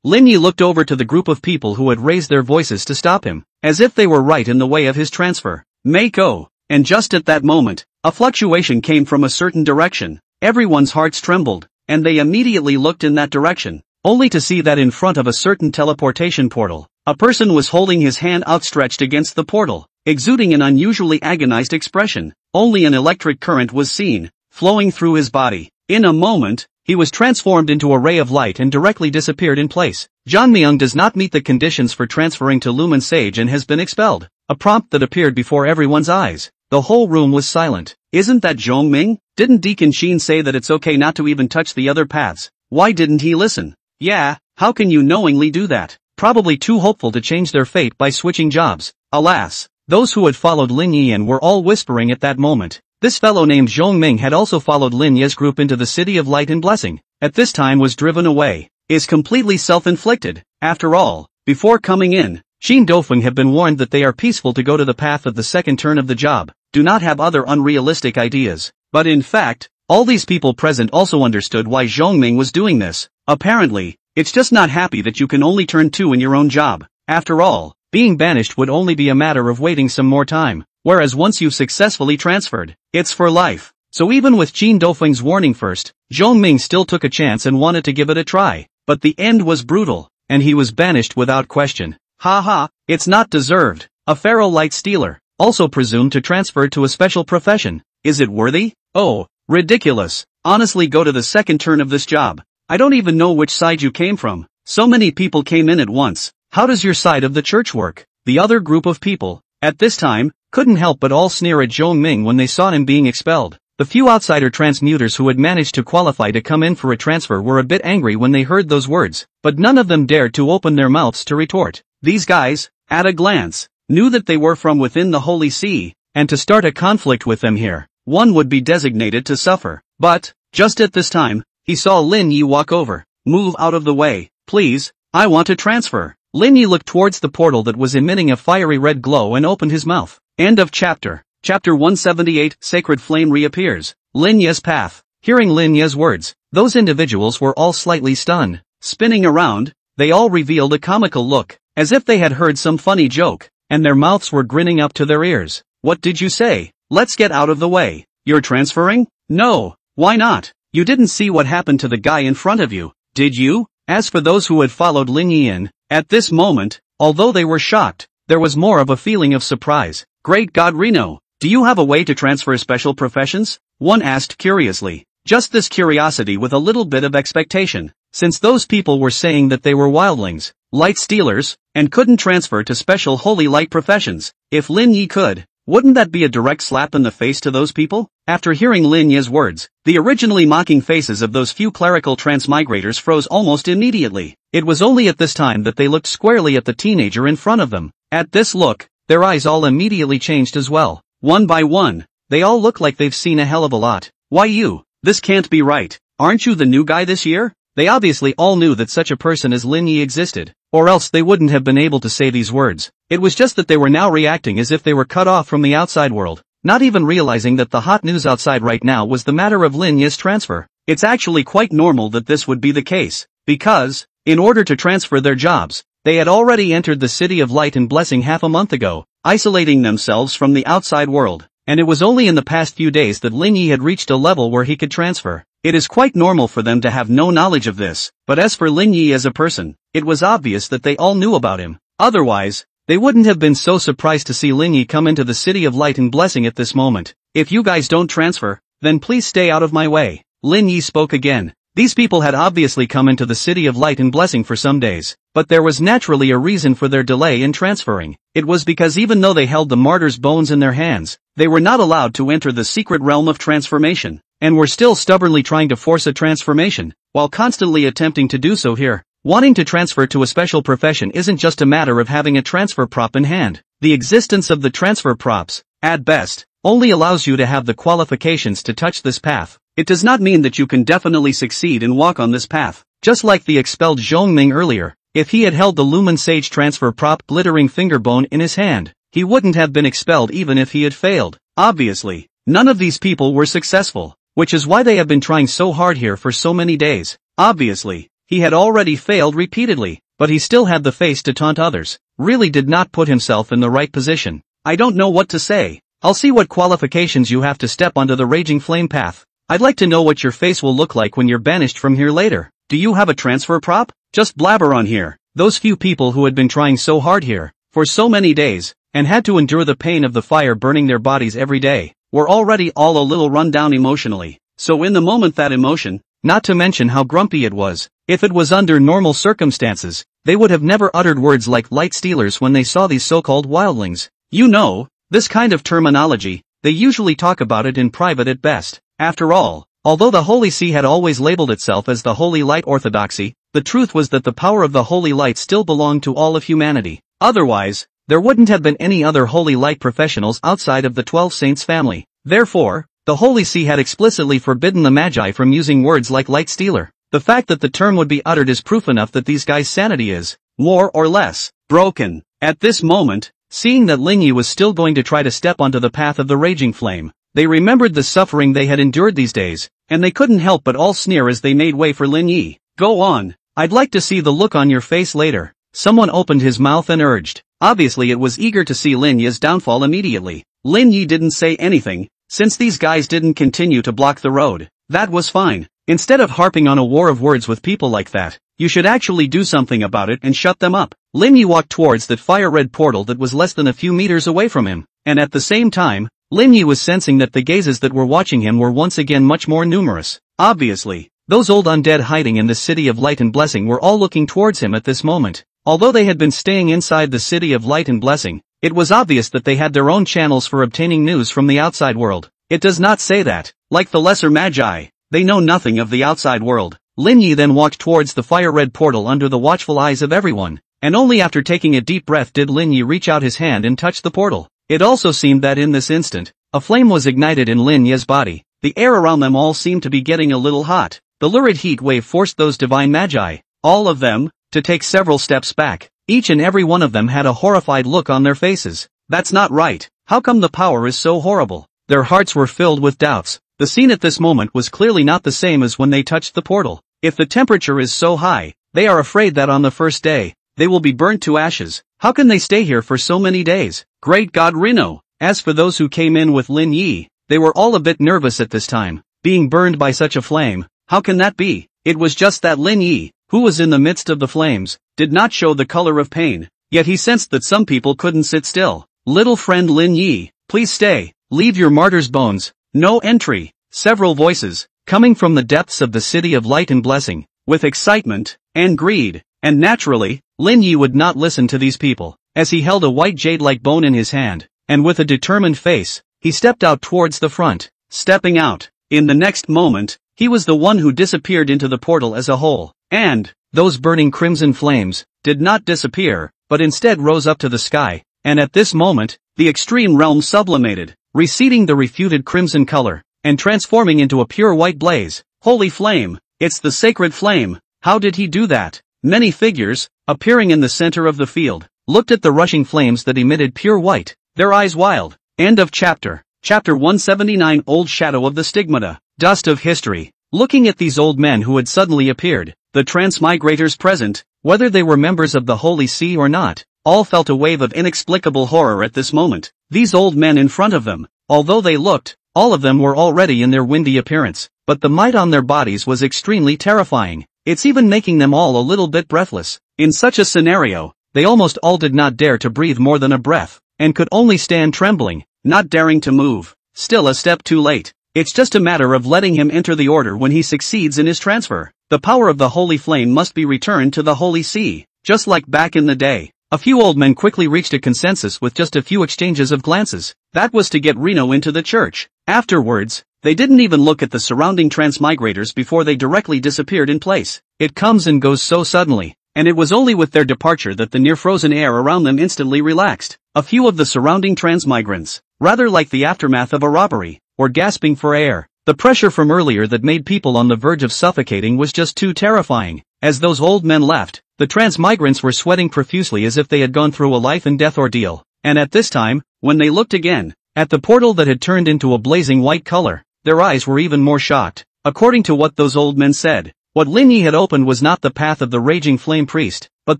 Lin Yi looked over to the group of people who had raised their voices to stop him, as if they were right in the way of his transfer. Mako. And just at that moment, a fluctuation came from a certain direction. Everyone's hearts trembled, and they immediately looked in that direction, only to see that in front of a certain teleportation portal, a person was holding his hand outstretched against the portal, exuding an unusually agonized expression. Only an electric current was seen, flowing through his body. In a moment, he was transformed into a ray of light and directly disappeared in place. Zhang Myung does not meet the conditions for transferring to Lumen Sage and has been expelled. A prompt that appeared before everyone's eyes. The whole room was silent. Isn't that Zhong Ming? Didn't Deacon Sheen say that it's okay not to even touch the other paths? Why didn't he listen? Yeah, how can you knowingly do that? Probably too hopeful to change their fate by switching jobs. Alas, those who had followed Lin Yian were all whispering at that moment. This fellow named Zhong Ming had also followed Lin Ye's group into the City of Light and Blessing. At this time was driven away. Is completely self-inflicted. After all, before coming in, Qin Dofeng had been warned that they are peaceful to go to the path of the second turn of the job, do not have other unrealistic ideas. But in fact, all these people present also understood why Zhong Ming was doing this. Apparently, it's just not happy that you can only turn 2 in your own job. After all, being banished would only be a matter of waiting some more time, whereas once you've successfully transferred, it's for life. So even with Qin Dofeng's warning first, Zhong Ming still took a chance and wanted to give it a try. But the end was brutal, and he was banished without question. Haha, it's not deserved. A Pharaoh Light Stealer, also presumed to transfer to a special profession. Is it worthy? Oh, ridiculous. Honestly, go to the second turn of this job. I don't even know which side you came from. So many people came in at once. How does your side of the church work? The other group of people, at this time, couldn't help but all sneer at Zhong Ming when they saw him being expelled. The few outsider transmuters who had managed to qualify to come in for a transfer were a bit angry when they heard those words, but none of them dared to open their mouths to retort. These guys, at a glance, knew that they were from within the Holy See, and to start a conflict with them here, one would be designated to suffer. But, just at this time, he saw Lin Yi walk over. Move out of the way, please, I want to transfer. Lin Yi looked towards the portal that was emitting a fiery red glow and opened his mouth. End of chapter. Chapter 178, Sacred Flame reappears. Lin Ye's path. Hearing Lin Ye's words, those individuals were all slightly stunned. Spinning around, they all revealed a comical look, as if they had heard some funny joke, and their mouths were grinning up to their ears. What did you say? Let's get out of the way. You're transferring? No, why not? You didn't see what happened to the guy in front of you, did you? As for those who had followed Lin Yi in, at this moment, although they were shocked, there was more of a feeling of surprise. Great God, Reno! Do you have a way to transfer special professions? One asked curiously. Just this curiosity with a little bit of expectation, since those people were saying that they were wildlings, light stealers, and couldn't transfer to special holy light professions. If Lin Yi could, wouldn't that be a direct slap in the face to those people? After hearing Lin Yi's words, the originally mocking faces of those few clerical transmigrators froze almost immediately. It was only at this time that they looked squarely at the teenager in front of them. At this look, their eyes all immediately changed as well. One by one, they all look like they've seen a hell of a lot. Why you? This can't be right. Aren't you the new guy this year? They obviously all knew that such a person as Lin Yi existed, or else they wouldn't have been able to say these words. It was just that they were now reacting as if they were cut off from the outside world, not even realizing that the hot news outside right now was the matter of Lin Yi's transfer. It's actually quite normal that this would be the case, because, in order to transfer their jobs, they had already entered the City of Light and Blessing half a month ago, isolating themselves from the outside world, and it was only in the past few days that Lin Yi had reached a level where he could transfer. It is quite normal for them to have no knowledge of this, but as for Lin Yi as a person, it was obvious that they all knew about him. Otherwise, they wouldn't have been so surprised to see Lin Yi come into the City of Light and Blessing at this moment. If you guys don't transfer, then please stay out of my way. Lin Yi spoke again. These people had obviously come into the City of Light and Blessing for some days, but there was naturally a reason for their delay in transferring. It was because even though they held the martyr's bones in their hands, they were not allowed to enter the secret realm of transformation, and were still stubbornly trying to force a transformation, while constantly attempting to do so here. Wanting to transfer to a special profession isn't just a matter of having a transfer prop in hand. The existence of the transfer props, at best, only allows you to have the qualifications to touch this path. It does not mean that you can definitely succeed and walk on this path. Just like the expelled Zhong Ming earlier, if he had held the Lumen Sage transfer prop glittering fingerbone in his hand, he wouldn't have been expelled even if he had failed. Obviously, none of these people were successful, which is why they have been trying so hard here for so many days. Obviously, he had already failed repeatedly, but he still had the face to taunt others. Really did not put himself in the right position. I don't know what to say. I'll see what qualifications you have to step onto the Raging Flame path. I'd like to know what your face will look like when you're banished from here later. Do you have a transfer prop? Just blabber on here. Those few people who had been trying so hard here, for so many days, and had to endure the pain of the fire burning their bodies every day, were already all a little run down emotionally. So in the moment that emotion, not to mention how grumpy it was, if it was under normal circumstances, they would have never uttered words like light stealers when they saw these so-called wildlings. You know, this kind of terminology, they usually talk about it in private at best. After all, although the Holy See had always labeled itself as the Holy Light Orthodoxy, the truth was that the power of the Holy Light still belonged to all of humanity. Otherwise, there wouldn't have been any other Holy Light professionals outside of the 12 Saints family. Therefore, the Holy See had explicitly forbidden the Magi from using words like light stealer. The fact that the term would be uttered is proof enough that these guys' sanity is, more or less, broken. At this moment, seeing that Lin Yi was still going to try to step onto the path of the Raging Flame, they remembered the suffering they had endured these days, and they couldn't help but all sneer as they made way for Lin Yi. Go on, I'd like to see the look on your face later. someone opened his mouth and urged. Obviously it was eager to see Lin Yi's downfall immediately. Lin Yi didn't say anything, since these guys didn't continue to block the road. That was fine. Instead of harping on a war of words with people like that, you should actually do something about it and shut them up. Lin Yi walked towards that fire-red portal that was less than a few meters away from him, and at the same time, Lin Yi was sensing that the gazes that were watching him were once again much more numerous. Obviously, those old undead hiding in the City of Light and Blessing were all looking towards him at this moment. Although they had been staying inside the City of Light and Blessing, it was obvious that they had their own channels for obtaining news from the outside world. It does not say that, like the lesser magi, they know nothing of the outside world. Lin Yi then walked towards the fire-red portal under the watchful eyes of everyone, and only after taking a deep breath did Lin Yi reach out his hand and touch the portal. It also seemed that in this instant, a flame was ignited in Lin Yi's body. The air around them all seemed to be getting a little hot. The lurid heat wave forced those divine magi, all of them, to take several steps back. Each and every one of them had a horrified look on their faces. That's not right. How come the power is so horrible? Their hearts were filled with doubts. The scene at this moment was clearly not the same as when they touched the portal. If the temperature is so high, they are afraid that on the first day, they will be burnt to ashes. How can they stay here for so many days? Great God, Reno! As for those who came in with Lin Yi, they were all a bit nervous at this time. Being burned by such a flame, how can that be? It was just that Lin Yi, who was in the midst of the flames, did not show the color of pain, yet he sensed that some people couldn't sit still. Little friend Lin Yi, please stay, leave your martyr's bones, no entry. Several voices, coming from the depths of the City of Light and Blessing, with excitement and greed, and naturally, Lin Yi would not listen to these people, as he held a white jade-like bone in his hand, and with a determined face, he stepped out towards the front. Stepping out, in the next moment, he was the one who disappeared into the portal as a whole, and those burning crimson flames did not disappear, but instead rose up to the sky, and at this moment, the extreme realm sublimated, receding the refuted crimson color, and transforming into a pure white blaze. Holy flame! It's the sacred flame! How did he do that? Many figures, appearing in the center of the field, looked at the rushing flames that emitted pure white, their eyes wild. End of chapter. Chapter 179 Old Shadow of the Stigmata. Dust of history. Looking at these old men who had suddenly appeared, the transmigrators present, whether they were members of the Holy See or not, all felt a wave of inexplicable horror at this moment. These old men in front of them, although they looked, all of them were already in their windy appearance, but the might on their bodies was extremely terrifying. It's even making them all a little bit breathless. In such a scenario, they almost all did not dare to breathe more than a breath, and could only stand trembling, not daring to move. Still a step too late. It's just a matter of letting him enter the order when he succeeds in his transfer. The power of the holy flame must be returned to the Holy See, just like back in the day. A few old men quickly reached a consensus with just a few exchanges of glances. That was to get Reno into the church. Afterwards, they didn't even look at the surrounding transmigrators before they directly disappeared in place. It comes and goes so suddenly, and it was only with their departure that the near-frozen air around them instantly relaxed. A few of the surrounding transmigrants, rather like the aftermath of a robbery, were gasping for air. The pressure from earlier that made people on the verge of suffocating was just too terrifying. As those old men left, the transmigrants were sweating profusely as if they had gone through a life-and-death ordeal. And at this time, when they looked again, at the portal that had turned into a blazing white color, their eyes were even more shocked. According to what those old men said, what Lin Yi had opened was not the path of the raging flame priest, but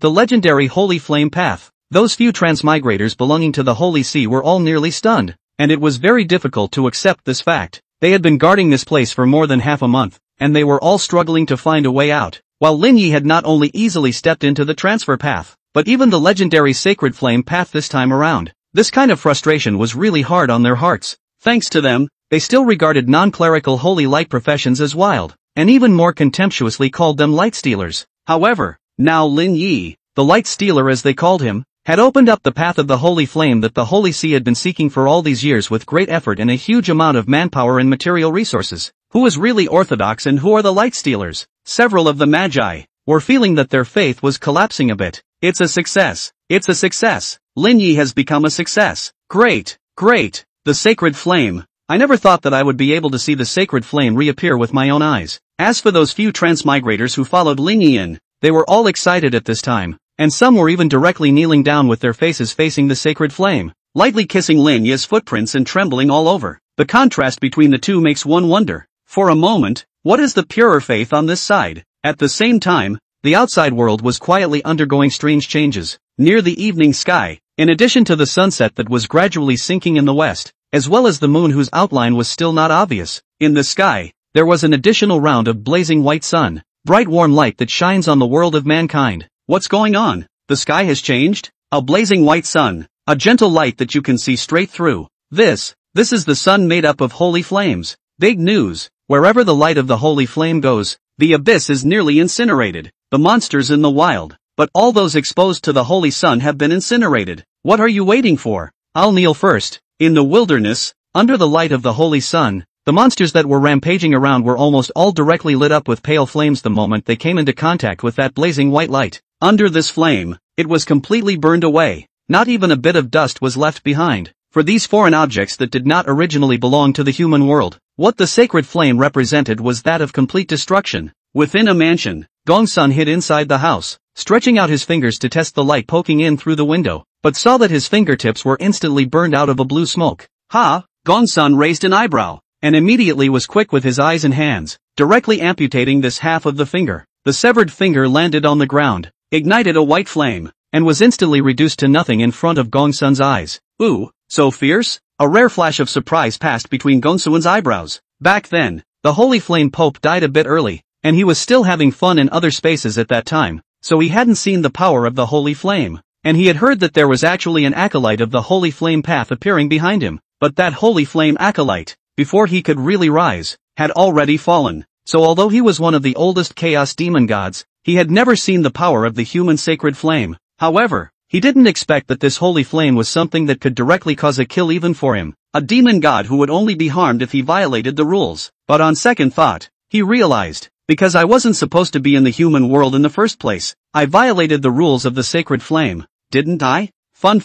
the legendary holy flame path. Those few transmigrators belonging to the Holy See were all nearly stunned, and it was very difficult to accept this fact. They had been guarding this place for more than half a month, and they were all struggling to find a way out, while Lin Yi had not only easily stepped into the transfer path, but even the legendary sacred flame path this time around. This kind of frustration was really hard on their hearts. Thanks to them, they still regarded non-clerical holy light professions as wild, and even more contemptuously called them light stealers. However, now Lin Yi, the light stealer as they called him, had opened up the path of the holy flame that the Holy See had been seeking for all these years with great effort and a huge amount of manpower and material resources. Who is really orthodox and who are the light stealers? Several of the magi were feeling that their faith was collapsing a bit. It's a success. It's a success. Lin Yi has become a success. Great, great. The sacred flame. I never thought that I would be able to see the sacred flame reappear with my own eyes. As for those few transmigrators who followed Lin Yi in, they were all excited at this time, and some were even directly kneeling down with their faces facing the sacred flame, lightly kissing Lin Yi's footprints and trembling all over. The contrast between the two makes one wonder. For a moment, what is the purer faith on this side? At the same time, the outside world was quietly undergoing strange changes. Near the evening sky, in addition to the sunset that was gradually sinking in the west, as well as the moon whose outline was still not obvious, in the sky, there was an additional round of blazing white sun, bright warm light that shines on the world of mankind. What's going on? The sky has changed? A blazing white sun, a gentle light that you can see straight through. This is the sun made up of holy flames. Big news, wherever the light of the holy flame goes, the abyss is nearly incinerated. The monsters in the wild, but all those exposed to the holy sun have been incinerated. What are you waiting for? I'll kneel first. In the wilderness, under the light of the holy sun, the monsters that were rampaging around were almost all directly lit up with pale flames the moment they came into contact with that blazing white light. Under this flame, it was completely burned away. Not even a bit of dust was left behind. For these foreign objects that did not originally belong to the human world, what the sacred flame represented was that of complete destruction. Within a mansion, Gongsun hid inside the house, stretching out his fingers to test the light poking in through the window, but saw that his fingertips were instantly burned out of a blue smoke. Ha! Gongsun raised an eyebrow, and immediately was quick with his eyes and hands, directly amputating this half of the finger. The severed finger landed on the ground, ignited a white flame, and was instantly reduced to nothing in front of Gongsun's eyes. Ooh, so fierce? A rare flash of surprise passed between Gongsun's eyebrows. Back then, the Holy Flame Pope died a bit early, and he was still having fun in other spaces at that time, so he hadn't seen the power of the Holy Flame, and he had heard that there was actually an acolyte of the Holy Flame path appearing behind him, but that Holy Flame acolyte, before he could really rise, had already fallen. So although he was one of the oldest chaos demon gods, he had never seen the power of the human sacred flame. However, he didn't expect that this holy flame was something that could directly cause a kill even for him, a demon god who would only be harmed if he violated the rules. But on second thought, he realized, because I wasn't supposed to be in the human world in the first place, I violated the rules of the sacred flame, didn't I? Fun.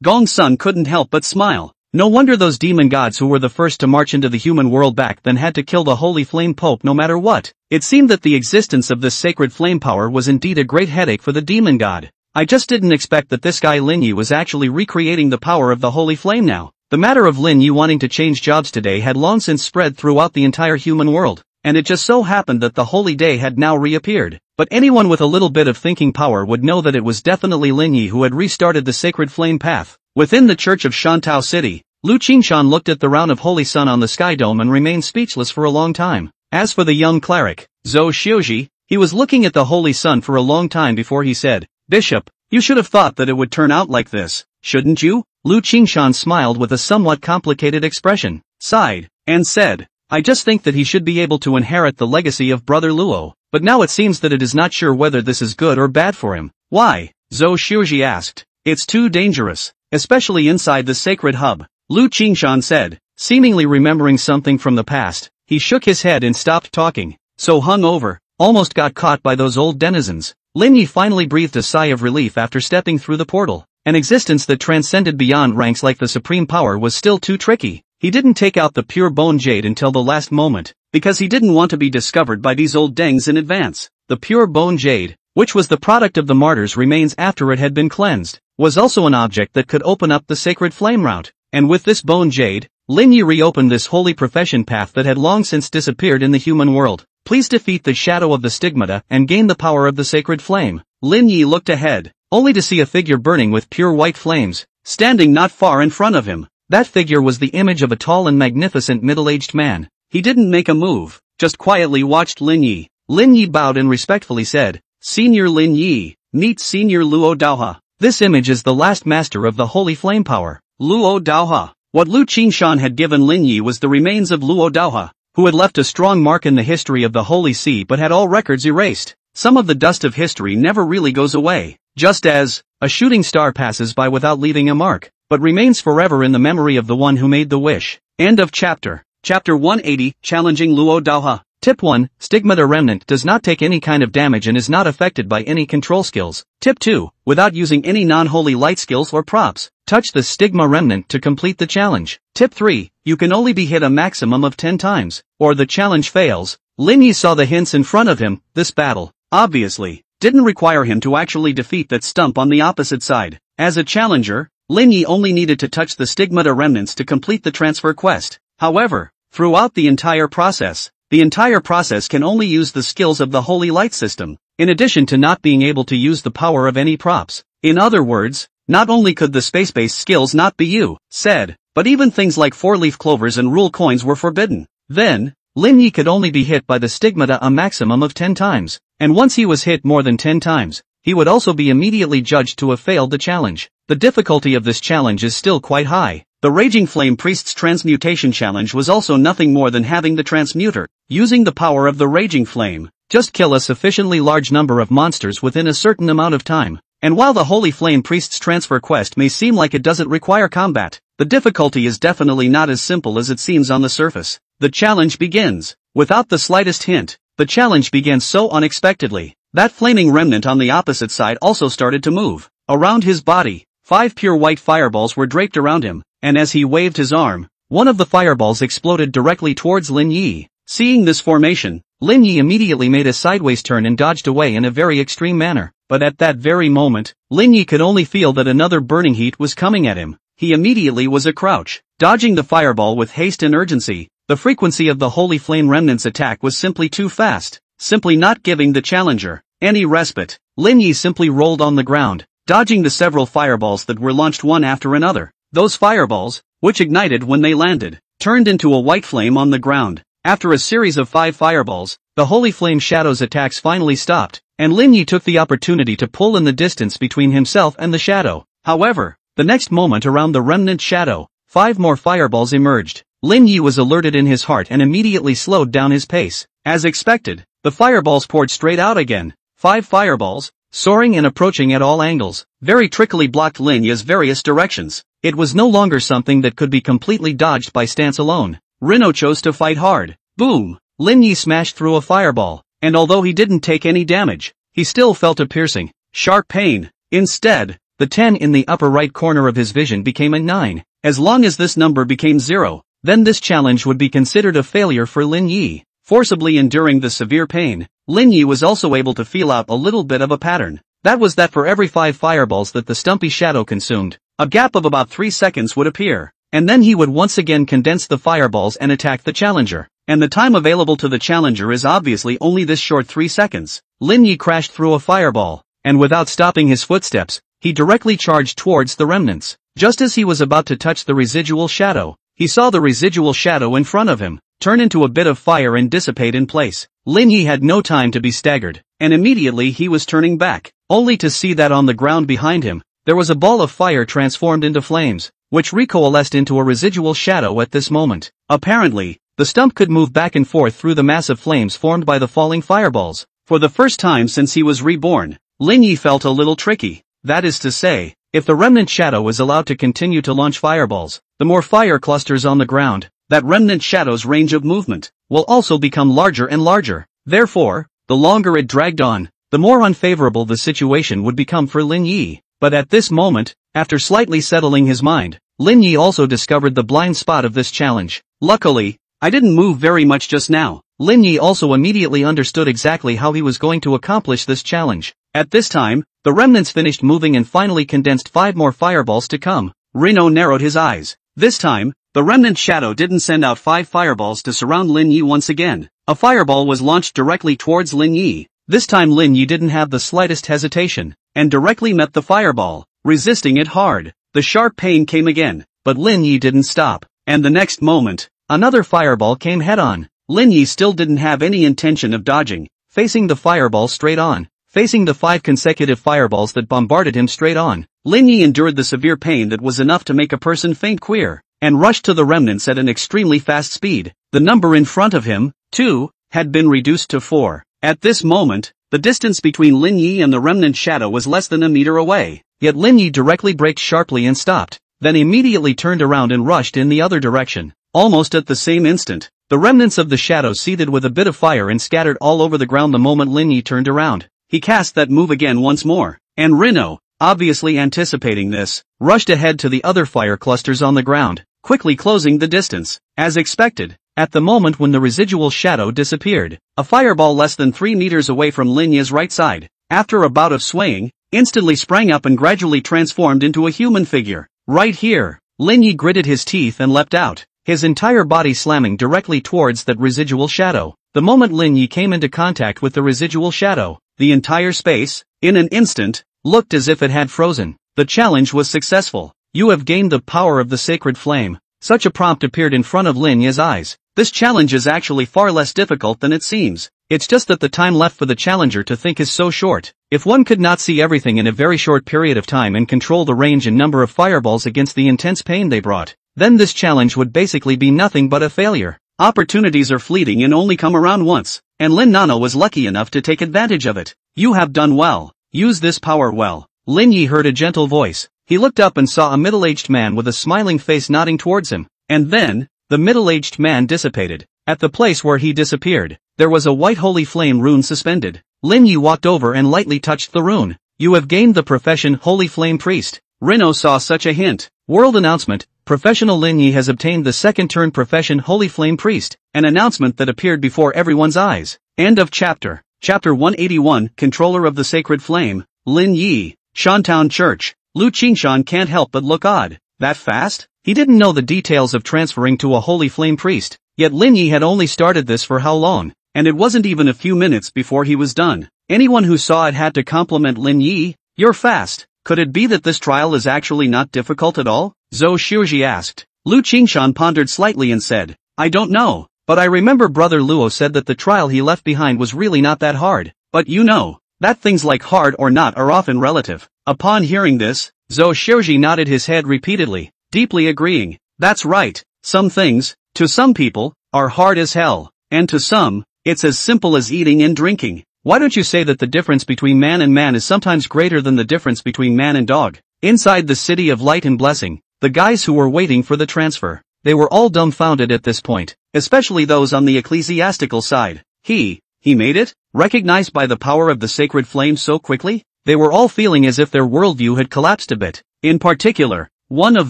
Gongsun couldn't help but smile. No wonder those demon gods who were the first to march into the human world back then had to kill the Holy Flame Pope no matter what. It seemed that the existence of this sacred flame power was indeed a great headache for the demon god. I just didn't expect that this guy Lin Yi was actually recreating the power of the Holy Flame now. The matter of Lin Yi wanting to change jobs today had long since spread throughout the entire human world, and it just so happened that the holy day had now reappeared. But anyone with a little bit of thinking power would know that it was definitely Lin Yi who had restarted the sacred flame path. Within the church of Shantao City, Lu Qingshan looked at the round of holy sun on the sky dome and remained speechless for a long time. As for the young cleric, Zhou Xiuji, he was looking at the holy sun for a long time before he said, "Bishop, you should have thought that it would turn out like this, shouldn't you?" Lu Qingshan smiled with a somewhat complicated expression, sighed, and said, "I just think that he should be able to inherit the legacy of Brother Luo, but now it seems that it is not sure whether this is good or bad for him." "Why?" Zhou Xiuji asked. "It's too dangerous, especially inside the sacred hub," Lu Qingshan said, seemingly remembering something from the past. He shook his head and stopped talking. "So hungover, almost got caught by those old denizens." Lin Yi finally breathed a sigh of relief after stepping through the portal. An existence that transcended beyond ranks like the supreme power was still too tricky. He didn't take out the pure bone jade until the last moment, because he didn't want to be discovered by these old dengs in advance. The pure bone jade, which was the product of the martyr's remains after it had been cleansed, was also an object that could open up the sacred flame route. And with this bone jade, Lin Yi reopened this holy profession path that had long since disappeared in the human world. Please defeat the shadow of the stigmata and gain the power of the sacred flame. Lin Yi looked ahead, only to see a figure burning with pure white flames, standing not far in front of him. That figure was the image of a tall and magnificent middle-aged man. He didn't make a move, just quietly watched Lin Yi. Lin Yi bowed and respectfully said, "Senior Lin Yi, meet Senior Luo Daohe. This image is the last master of the holy flame power." Luo Daohe. What Lu Qingshan had given Lin Yi was the remains of Luo Daohe, who had left a strong mark in the history of the Holy See but had all records erased. Some of the dust of history never really goes away, just as a shooting star passes by without leaving a mark, but remains forever in the memory of the one who made the wish. End of chapter. Chapter 180, Challenging Luo Daohe. Tip 1, Stigmata Remnant does not take any kind of damage and is not affected by any control skills. Tip 2, without using any non-holy light skills or props, touch the Stigma Remnant to complete the challenge. Tip 3, you can only be hit a maximum of 10 times, or the challenge fails. Lin Yi saw the hints in front of him. This battle, obviously, didn't require him to actually defeat that stump on the opposite side. As a challenger, Lin Yi only needed to touch the Stigmata Remnants to complete the transfer quest. However, throughout the entire process, the entire process can only use the skills of the Holy Light system, in addition to not being able to use the power of any props. In other words, not only could the space-based skills not be said, but even things like 4-leaf clovers and rule coins were forbidden. Then, Lin Yi could only be hit by the stigmata a maximum of 10 times, and once he was hit more than 10 times, he would also be immediately judged to have failed the challenge. The difficulty of this challenge is still quite high. The Raging Flame Priest's Transmutation Challenge was also nothing more than having the Transmuter, using the power of the Raging Flame, just kill a sufficiently large number of monsters within a certain amount of time. And while the Holy Flame Priest's Transfer Quest may seem like it doesn't require combat, the difficulty is definitely not as simple as it seems on the surface. The challenge begins. Without the slightest hint, the challenge began so unexpectedly. That flaming remnant on the opposite side also started to move. Around his body, 5 pure white fireballs were draped around him, and as he waved his arm, one of the fireballs exploded directly towards Lin Yi. Seeing this formation, Lin Yi immediately made a sideways turn and dodged away in a very extreme manner. But at that very moment, Lin Yi could only feel that another burning heat was coming at him. He immediately was a crouch, dodging the fireball with haste and urgency. The frequency of the Holy Flame Remnant's attack was simply too fast, simply not giving the challenger any respite. Lin Yi simply rolled on the ground, dodging the several fireballs that were launched one after another. Those fireballs, which ignited when they landed, turned into a white flame on the ground. After a series of 5 fireballs, the Holy Flame Shadow's attacks finally stopped, and Lin Yi took the opportunity to pull in the distance between himself and the shadow. However, the next moment around the remnant shadow, 5 more fireballs emerged. Lin Yi was alerted in his heart and immediately slowed down his pace. As expected, the fireballs poured straight out again. 5 fireballs, soaring and approaching at all angles, very trickily blocked Lin Yi's various directions. It was no longer something that could be completely dodged by stance alone. Rino chose to fight hard. Boom! Lin Yi smashed through a fireball, and although he didn't take any damage, he still felt a piercing, sharp pain. Instead, the 10 in the upper right corner of his vision became a 9. As long as this number became 0, then this challenge would be considered a failure for Lin Yi. Forcibly enduring the severe pain, Lin Yi was also able to feel out a little bit of a pattern. That was that for every 5 fireballs that the stumpy shadow consumed, a gap of about 3 seconds would appear, and then he would once again condense the fireballs and attack the challenger. And the time available to the challenger is obviously only this short 3 seconds. Lin Yi crashed through a fireball, and without stopping his footsteps, he directly charged towards the remnants. Just as he was about to touch the residual shadow, he saw the residual shadow in front of him turn into a bit of fire and dissipate in place. Lin Yi had no time to be staggered, and immediately he was turning back, only to see that on the ground behind him, there was a ball of fire transformed into flames, which recoalesced into a residual shadow at this moment. Apparently, the stump could move back and forth through the massive flames formed by the falling fireballs. For the first time since he was reborn, Lin Yi felt a little tricky. That is to say, if the remnant shadow is allowed to continue to launch fireballs, the more fire clusters on the ground, that remnant shadow's range of movement will also become larger and larger. Therefore, the longer it dragged on, the more unfavorable the situation would become for Lin Yi. But at this moment, after slightly settling his mind, Lin Yi also discovered the blind spot of this challenge. Luckily, I didn't move very much just now. Lin Yi also immediately understood exactly how he was going to accomplish this challenge. At this time, the remnants finished moving and finally condensed 5 more fireballs to come. Rino narrowed his eyes. This time, the remnant shadow didn't send out 5 fireballs to surround Lin Yi once again. A fireball was launched directly towards Lin Yi. This time Lin Yi didn't have the slightest hesitation, and directly met the fireball, resisting it hard. The sharp pain came again, but Lin Yi didn't stop, and the next moment, another fireball came head-on. Lin Yi still didn't have any intention of dodging, facing the fireball straight on, facing the 5 consecutive fireballs that bombarded him straight on. Lin Yi endured the severe pain that was enough to make a person faint queer, and rushed to the remnants at an extremely fast speed. The number in front of him, 2, had been reduced to 4. At this moment, the distance between Lin Yi and the remnant shadow was less than a meter away. Yet Lin Yi directly braked sharply and stopped, then immediately turned around and rushed in the other direction. Almost at the same instant, the remnants of the shadow seethed with a bit of fire and scattered all over the ground the moment Lin Yi turned around. He cast that move again once more, and Rino, obviously anticipating this, rushed ahead to the other fire clusters on the ground, quickly closing the distance. As expected, at the moment when the residual shadow disappeared, a fireball less than 3 meters away from Lin Yi's right side, after a bout of swaying, instantly sprang up and gradually transformed into a human figure. Right here, Lin Yi gritted his teeth and leapt out. his entire body slamming directly towards that residual shadow. The moment Lin Yi came into contact with the residual shadow, the entire space, in an instant, looked as if it had frozen. The challenge was successful. You have gained the power of the sacred flame. Such a prompt appeared in front of Lin Yi's eyes. This challenge is actually far less difficult than it seems. It's just that the time left for the challenger to think is so short. If one could not see everything in a very short period of time and control the range and number of fireballs against the intense pain they brought, then this challenge would basically be nothing but a failure. Opportunities are fleeting and only come around once, and Lin Nano was lucky enough to take advantage of it. You have done well. Use this power well. Lin Yi heard a gentle voice. He looked up and saw a middle-aged man with a smiling face nodding towards him. And then, the middle-aged man dissipated. At the place where he disappeared, there was a white holy flame rune suspended. Lin Yi walked over and lightly touched the rune. You have gained the profession Holy Flame Priest. Rino saw such a hint. World announcement. Professional Lin Yi has obtained the second turn profession Holy Flame Priest, an announcement that appeared before everyone's eyes. End of chapter. Chapter 181, Controller of the Sacred Flame, Lin Yi, Shantown Church. Lu Qingshan can't help but look odd. That fast? He didn't know the details of transferring to a Holy Flame Priest, yet Lin Yi had only started this for how long, and it wasn't even a few minutes before he was done. Anyone who saw it had to compliment Lin Yi. You're fast. Could it be that this trial is actually not difficult at all? Zhou Xiuji asked. Lu Qingshan pondered slightly and said, I don't know, but I remember Brother Luo said that the trial he left behind was really not that hard. But you know, that things like hard or not are often relative. Upon hearing this, Zhou Xiuji nodded his head repeatedly, deeply agreeing. That's right, some things, to some people, are hard as hell, and to some, it's as simple as eating and drinking. Why don't you say that the difference between man and man is sometimes greater than the difference between man and dog? Inside the City of Light and Blessing, the guys who were waiting for the transfer, they were all dumbfounded at this point, especially those on the ecclesiastical side. He made it? Recognized by the power of the sacred flame so quickly? They were all feeling as if their worldview had collapsed a bit. In particular, one of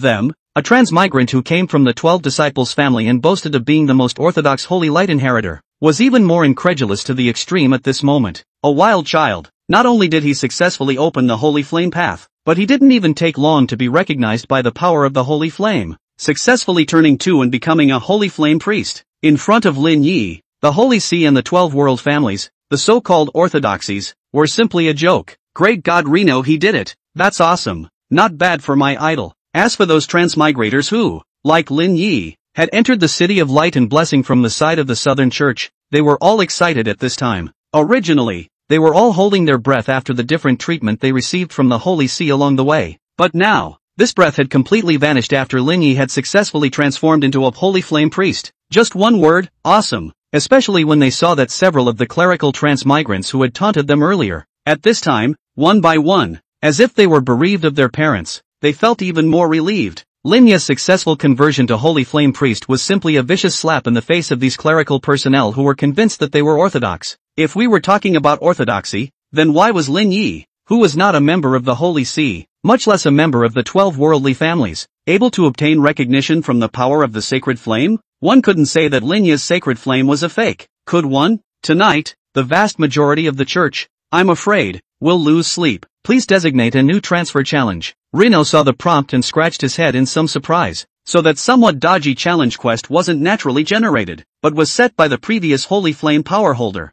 them, a transmigrant who came from the 12 disciples family and boasted of being the most orthodox holy light inheritor, was even more incredulous to the extreme at this moment. A wild child. Not only did he successfully open the holy flame path, but he didn't even take long to be recognized by the power of the holy flame, successfully turning to and becoming a holy flame priest. In front of Lin Yi, the Holy See and the 12 world families, the so-called orthodoxies, were simply a joke. Great God Reno, he did it. That's awesome. Not bad for my idol. As for those transmigrators who, like Lin Yi, had entered the City of Light and Blessing from the side of the Southern Church, they were all excited at this time. Originally, they were all holding their breath after the different treatment they received from the Holy See along the way. But now, this breath had completely vanished after Lin Yi had successfully transformed into a holy flame priest. Just one word, awesome. Especially when they saw that several of the clerical transmigrants who had taunted them earlier, at this time, one by one, as if they were bereaved of their parents, they felt even more relieved. Lin Yi's successful conversion to Holy Flame Priest was simply a vicious slap in the face of these clerical personnel who were convinced that they were orthodox. If we were talking about orthodoxy, then why was Lin Yi, who was not a member of the Holy See, much less a member of the 12 worldly families, able to obtain recognition from the power of the sacred flame? One couldn't say that Lin Yi's sacred flame was a fake, could one? Tonight, the vast majority of the church, I'm afraid, will lose sleep. Please designate a new transfer challenge. Reno saw the prompt and scratched his head in some surprise. So that somewhat dodgy challenge quest wasn't naturally generated, but was set by the previous Holy Flame power holder.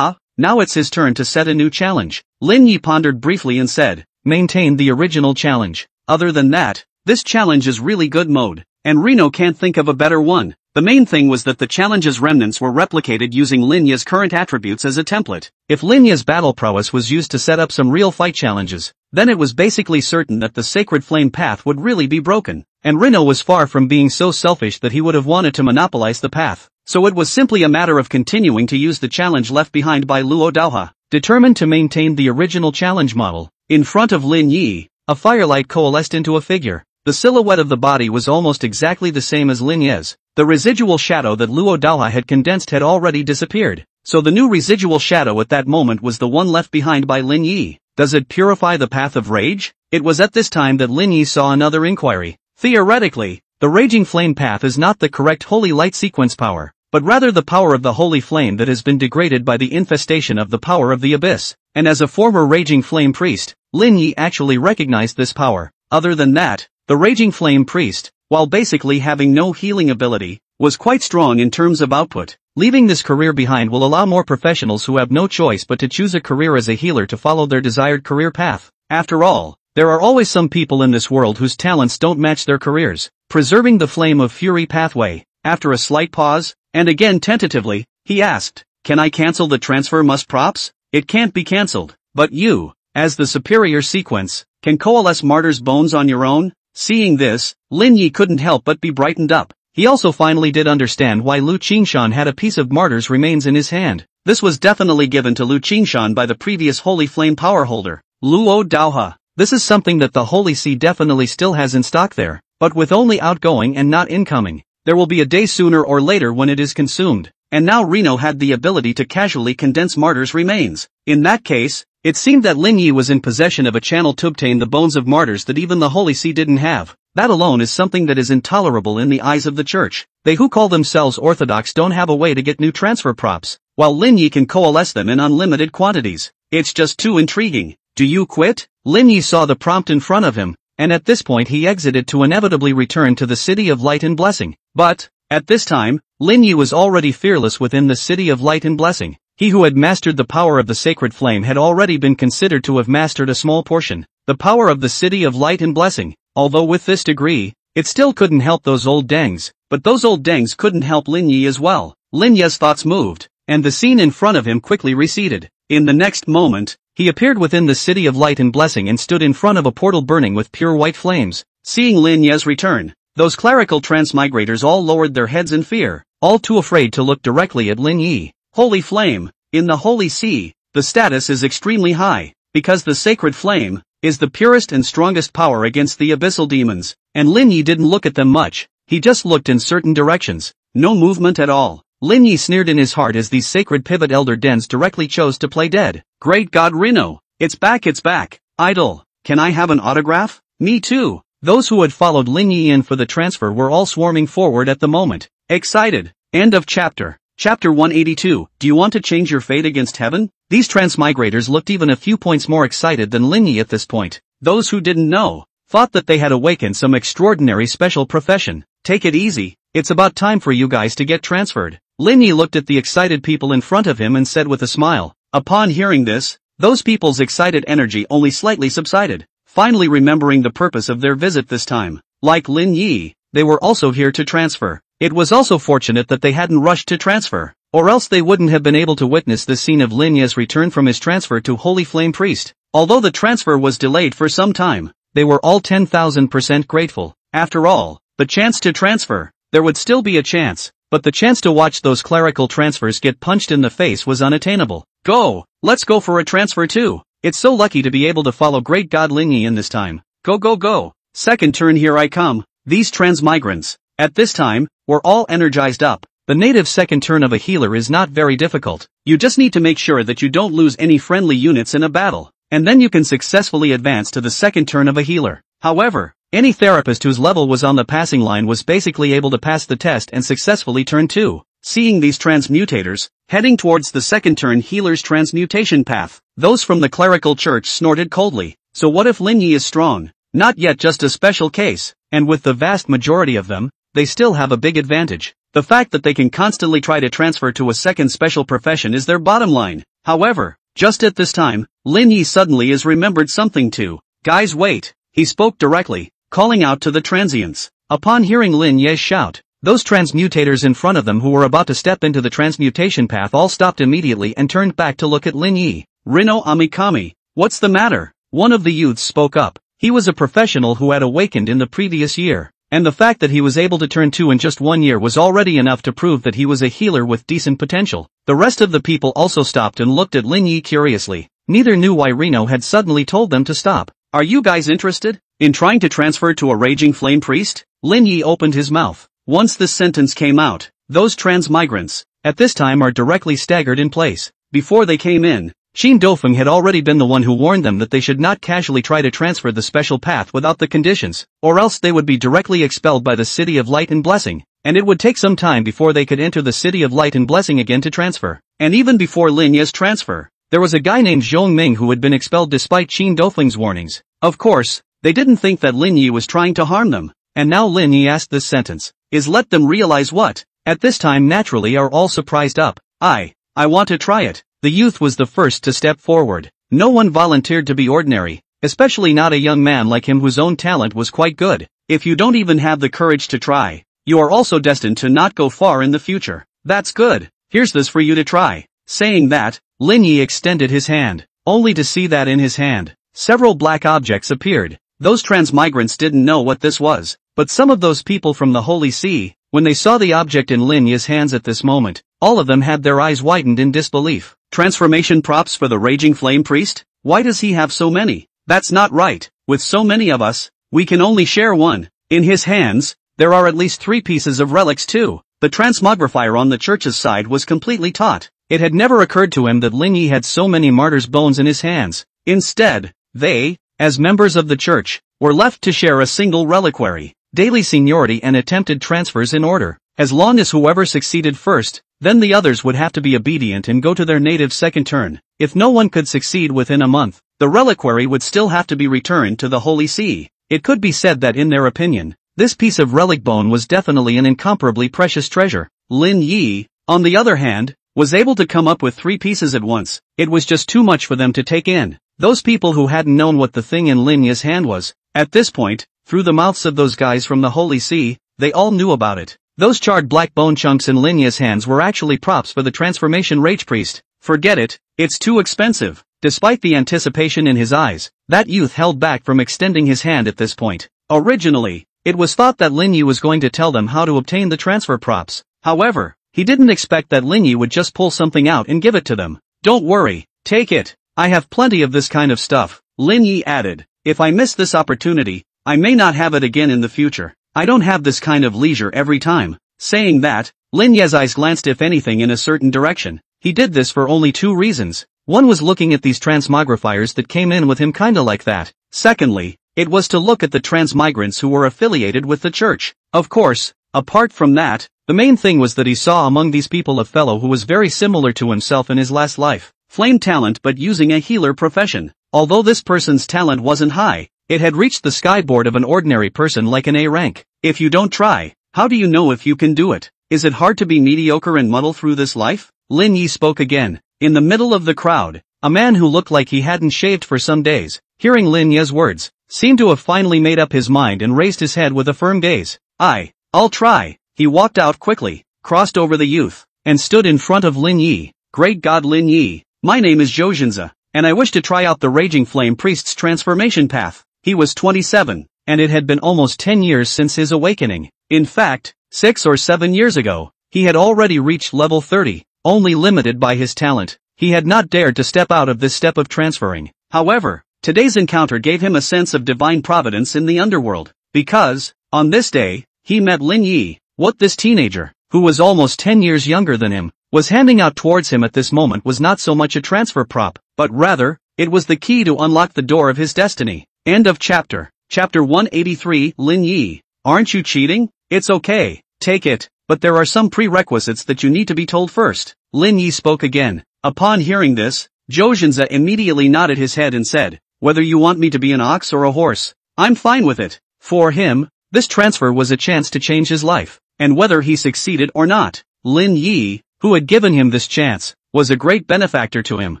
Now it's his turn to set a new challenge. Lin Yi pondered briefly and said, maintain the original challenge. Other than that, this challenge is really good mode, and Reno can't think of a better one. The main thing was that the challenge's remnants were replicated using Lin Yi's current attributes as a template. If Lin Yi's battle prowess was used to set up some real fight challenges, then it was basically certain that the sacred flame path would really be broken. And Reno was far from being so selfish that he would have wanted to monopolize the path. So it was simply a matter of continuing to use the challenge left behind by Luo Daohe. Determined to maintain the original challenge model, in front of Lin Yi, a firelight coalesced into a figure. The silhouette of the body was almost exactly the same as Lin Yi's. The residual shadow that Luo Daohe had condensed had already disappeared. So the new residual shadow at that moment was the one left behind by Lin Yi. Does it purify the path of rage? It was at this time that Lin Yi saw another inquiry. Theoretically, the raging flame path is not the correct holy light sequence power, but rather the power of the holy flame that has been degraded by the infestation of the power of the abyss. And as a former raging flame priest, Lin Yi actually recognized this power. Other than that, the raging flame priest, while basically having no healing ability, was quite strong in terms of output. Leaving this career behind will allow more professionals who have no choice but to choose a career as a healer to follow their desired career path. After all, there are always some people in this world whose talents don't match their careers. Preserving the Flame of Fury pathway. After a slight pause, and again tentatively, he asked, "Can I cancel the transfer must props?" "It can't be cancelled, but you, as the superior sequence, can coalesce Martyr's bones on your own?" Seeing this, Lin Yi couldn't help but be brightened up. He also finally did understand why Lu Qingshan had a piece of Martyr's remains in his hand. This was definitely given to Lu Qingshan by the previous Holy Flame power holder, Luo Daohe. This is something that the Holy See definitely still has in stock there, but with only outgoing and not incoming. There will be a day sooner or later when it is consumed, and now Reno had the ability to casually condense Martyr's remains. In that case, it seemed that Lin Yi was in possession of a channel to obtain the bones of martyrs that even the Holy See didn't have. That alone is something that is intolerable in the eyes of the church. They who call themselves Orthodox don't have a way to get new transfer props, while Lin Yi can coalesce them in unlimited quantities. It's just too intriguing. Do you quit? Lin Yi saw the prompt in front of him, and at this point he exited to inevitably return to the City of Light and Blessing. But, at this time, Lin Yi was already fearless within the City of Light and Blessing. He who had mastered the power of the sacred flame had already been considered to have mastered a small portion, the power of the City of Light and Blessing. Although with this degree, it still couldn't help those old dengs, but those old dengs couldn't help Lin Yi as well. Lin Yi's thoughts moved, and the scene in front of him quickly receded. In the next moment, he appeared within the City of Light and Blessing and stood in front of a portal burning with pure white flames. Seeing Lin Yi's return, those clerical transmigrators all lowered their heads in fear, all too afraid to look directly at Lin Yi. Holy Flame. In the Holy See, the status is extremely high, because the sacred flame is the purest and strongest power against the abyssal demons, and Lin Yi didn't look at them much, he just looked in certain directions, no movement at all. Lin Yi sneered in his heart as these sacred pivot elder dens directly chose to play dead. Great God Reno, it's back. Idol, can I have an autograph? Me too. Those who had followed Lin Yi in for the transfer were all swarming forward at the moment. Excited. End of chapter. Chapter 182, Do you want to change your fate against heaven? These transmigrators looked even a few points more excited than Lin Yi at this point. Those who didn't know, thought that they had awakened some extraordinary special profession. Take it easy, it's about time for you guys to get transferred. Lin Yi looked at the excited people in front of him and said with a smile. Upon hearing this, those people's excited energy only slightly subsided, finally remembering the purpose of their visit this time. Like Lin Yi, they were also here to transfer. It was also fortunate that they hadn't rushed to transfer, or else they wouldn't have been able to witness the scene of Lin Yi's return from his transfer to Holy Flame Priest. Although the transfer was delayed for some time, they were all 10,000% grateful. After all, the chance to transfer, there would still be a chance, but the chance to watch those clerical transfers get punched in the face was unattainable. Go! Let's go for a transfer too! It's so lucky to be able to follow Great God Lin Yi in this time. Go! Second turn, here I come. These transmigrants, at this time, were all energized up. The native second turn of a healer is not very difficult. You just need to make sure that you don't lose any friendly units in a battle, and then you can successfully advance to the second turn of a healer. However, any therapist whose level was on the passing line was basically able to pass the test and successfully turn 2. Seeing these transmutators, heading towards the second turn healer's transmutation path, those from the clerical church snorted coldly. So what if Lin Yi is strong? Not yet just a special case, and with the vast majority of them, they still have a big advantage. The fact that they can constantly try to transfer to a second special profession is their bottom line. However, just at this time, Lin Yi suddenly is remembered something too. Guys, wait. He spoke directly, calling out to the transients. Upon hearing Lin Yi's shout, those transmutators in front of them who were about to step into the transmutation path all stopped immediately and turned back to look at Lin Yi. Reno Amikami, what's the matter? One of the youths spoke up. He was a professional who had awakened in the previous year, and the fact that he was able to turn 2 in just 1 year was already enough to prove that he was a healer with decent potential. The rest of the people also stopped and looked at Lin Yi curiously. Neither knew why Reno had suddenly told them to stop. Are you guys interested in trying to transfer to a raging flame priest? Lin Yi opened his mouth. Once this sentence came out, those transmigrants, at this time, are directly staggered in place. Before they came in, Qin Dofeng had already been the one who warned them that they should not casually try to transfer the special path without the conditions, or else they would be directly expelled by the City of Light and Blessing, and it would take some time before they could enter the City of Light and Blessing again to transfer. And even before Lin Yi's transfer, there was a guy named Zhong Ming who had been expelled despite Qin Dofeng's warnings. Of course, they didn't think that Lin Yi was trying to harm them. and now Lin Yi asked this sentence, is let them realize what? At this time naturally are all surprised up. I want to try it. The youth was the first to step forward. No one volunteered to be ordinary, especially not a young man like him whose own talent was quite good. If you don't even have the courage to try, you are also destined to not go far in the future. That's good. Here's this for you to try. Saying that, Lin Yi extended his hand, only to see that in his hand, several black objects appeared. Those transmigrants didn't know what this was, but some of those people from the Holy See, when they saw the object in Lin Yi's hands at this moment, all of them had their eyes widened in disbelief. Transformation props for the Raging Flame Priest? Why does he have so many? That's not right. With so many of us, we can only share one. In his hands, there are at least 3 pieces of relics too. The transmogrifier on the church's side was completely taut. It had never occurred to him that Lin Yi had so many martyrs' bones in his hands. Instead, they, as members of the church, were left to share a single reliquary, daily seniority and attempted transfers in order. As long as whoever succeeded first, then the others would have to be obedient and go to their native second turn. If no one could succeed within a month, the reliquary would still have to be returned to the Holy See. It could be said that in their opinion, this piece of relic bone was definitely an incomparably precious treasure. Lin Yi, on the other hand, was able to come up with 3 pieces at once. It was just too much for them to take in. Those people who hadn't known what the thing in Lin Yi's hand was, at this point, through the mouths of those guys from the Holy See, they all knew about it. Those charred black bone chunks in Lin Yi's hands were actually props for the transformation Rage Priest. Forget it, it's too expensive. Despite the anticipation in his eyes, that youth held back from extending his hand at this point. Originally, it was thought that Lin Yi was going to tell them how to obtain the transfer props. However, he didn't expect that Lin Yi would just pull something out and give it to them. Don't worry, take it. I have plenty of this kind of stuff, Lin Yi added. If I miss this opportunity, I may not have it again in the future. I don't have this kind of leisure every time. Saying that, Lin Yi's eyes glanced if anything in a certain direction. He did this for only 2 reasons. One was looking at these transmogrifiers that came in with him kinda like that. Secondly, it was to look at the transmigrants who were affiliated with the church. Of course, apart from that, the main thing was that he saw among these people a fellow who was very similar to himself in his last life. Flame talent but using a healer profession. Although this person's talent wasn't high, it had reached the skyboard of an ordinary person like an A rank. If you don't try, how do you know if you can do it? Is it hard to be mediocre and muddle through this life? Lin Yi spoke again. In the middle of the crowd, a man who looked like he hadn't shaved for some days, hearing Lin Yi's words, seemed to have finally made up his mind and raised his head with a firm gaze. I'll try. He walked out quickly, crossed over the youth, and stood in front of Lin Yi. Great God Lin Yi, my name is Zhou Jinzi, and I wish to try out the Raging Flame Priest's transformation path. He was 27, and it had been almost 10 years since his awakening. In fact, 6 or 7 years ago, he had already reached level 30, only limited by his talent. He had not dared to step out of this step of transferring. However, today's encounter gave him a sense of divine providence in the underworld, because, on this day, he met Lin Yi. What this teenager, who was almost 10 years younger than him, was handing out towards him at this moment was not so much a transfer prop, but rather, it was the key to unlock the door of his destiny. End of chapter. Chapter 183. Lin Yi, aren't you cheating? It's okay, take it, but there are some prerequisites that you need to be told first. Lin Yi spoke again. Upon hearing this, Zhou Jinzi immediately nodded his head and said, whether you want me to be an ox or a horse, I'm fine with it. For him, this transfer was a chance to change his life, and whether he succeeded or not, Lin Yi, who had given him this chance, was a great benefactor to him,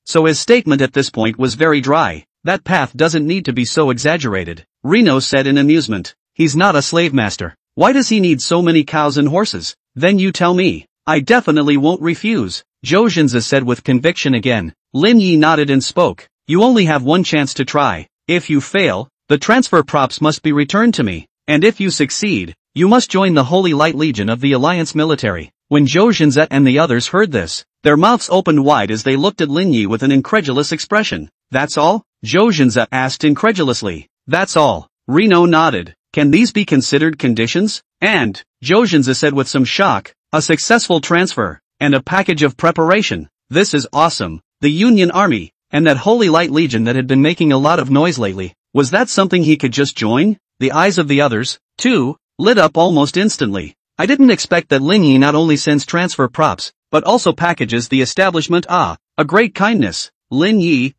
so his statement at this point was very dry. That path doesn't need to be so exaggerated, Reno said in amusement. He's not a slave master. Why does he need so many cows and horses? Then you tell me. I definitely won't refuse, Zhou Jinzi said with conviction again. Lin Yi nodded and spoke. You only have one chance to try. If you fail, the transfer props must be returned to me, and if you succeed, you must join the Holy Light Legion of the Alliance military. When Zhou Jinzi and the others heard this, their mouths opened wide as they looked at Lin Yi with an incredulous expression. That's all? Zhou Jinzi asked incredulously. That's all. Reno nodded. Can these be considered conditions? And, Zhou Jinzi said with some shock, a successful transfer, and a package of preparation. This is awesome. The Union Army, and that Holy Light Legion that had been making a lot of noise lately, was that something he could just join? The eyes of the others, too, lit up almost instantly. I didn't expect that Lin Yi not only sends transfer props, but also packages the establishment. A great kindness. Lin Yi,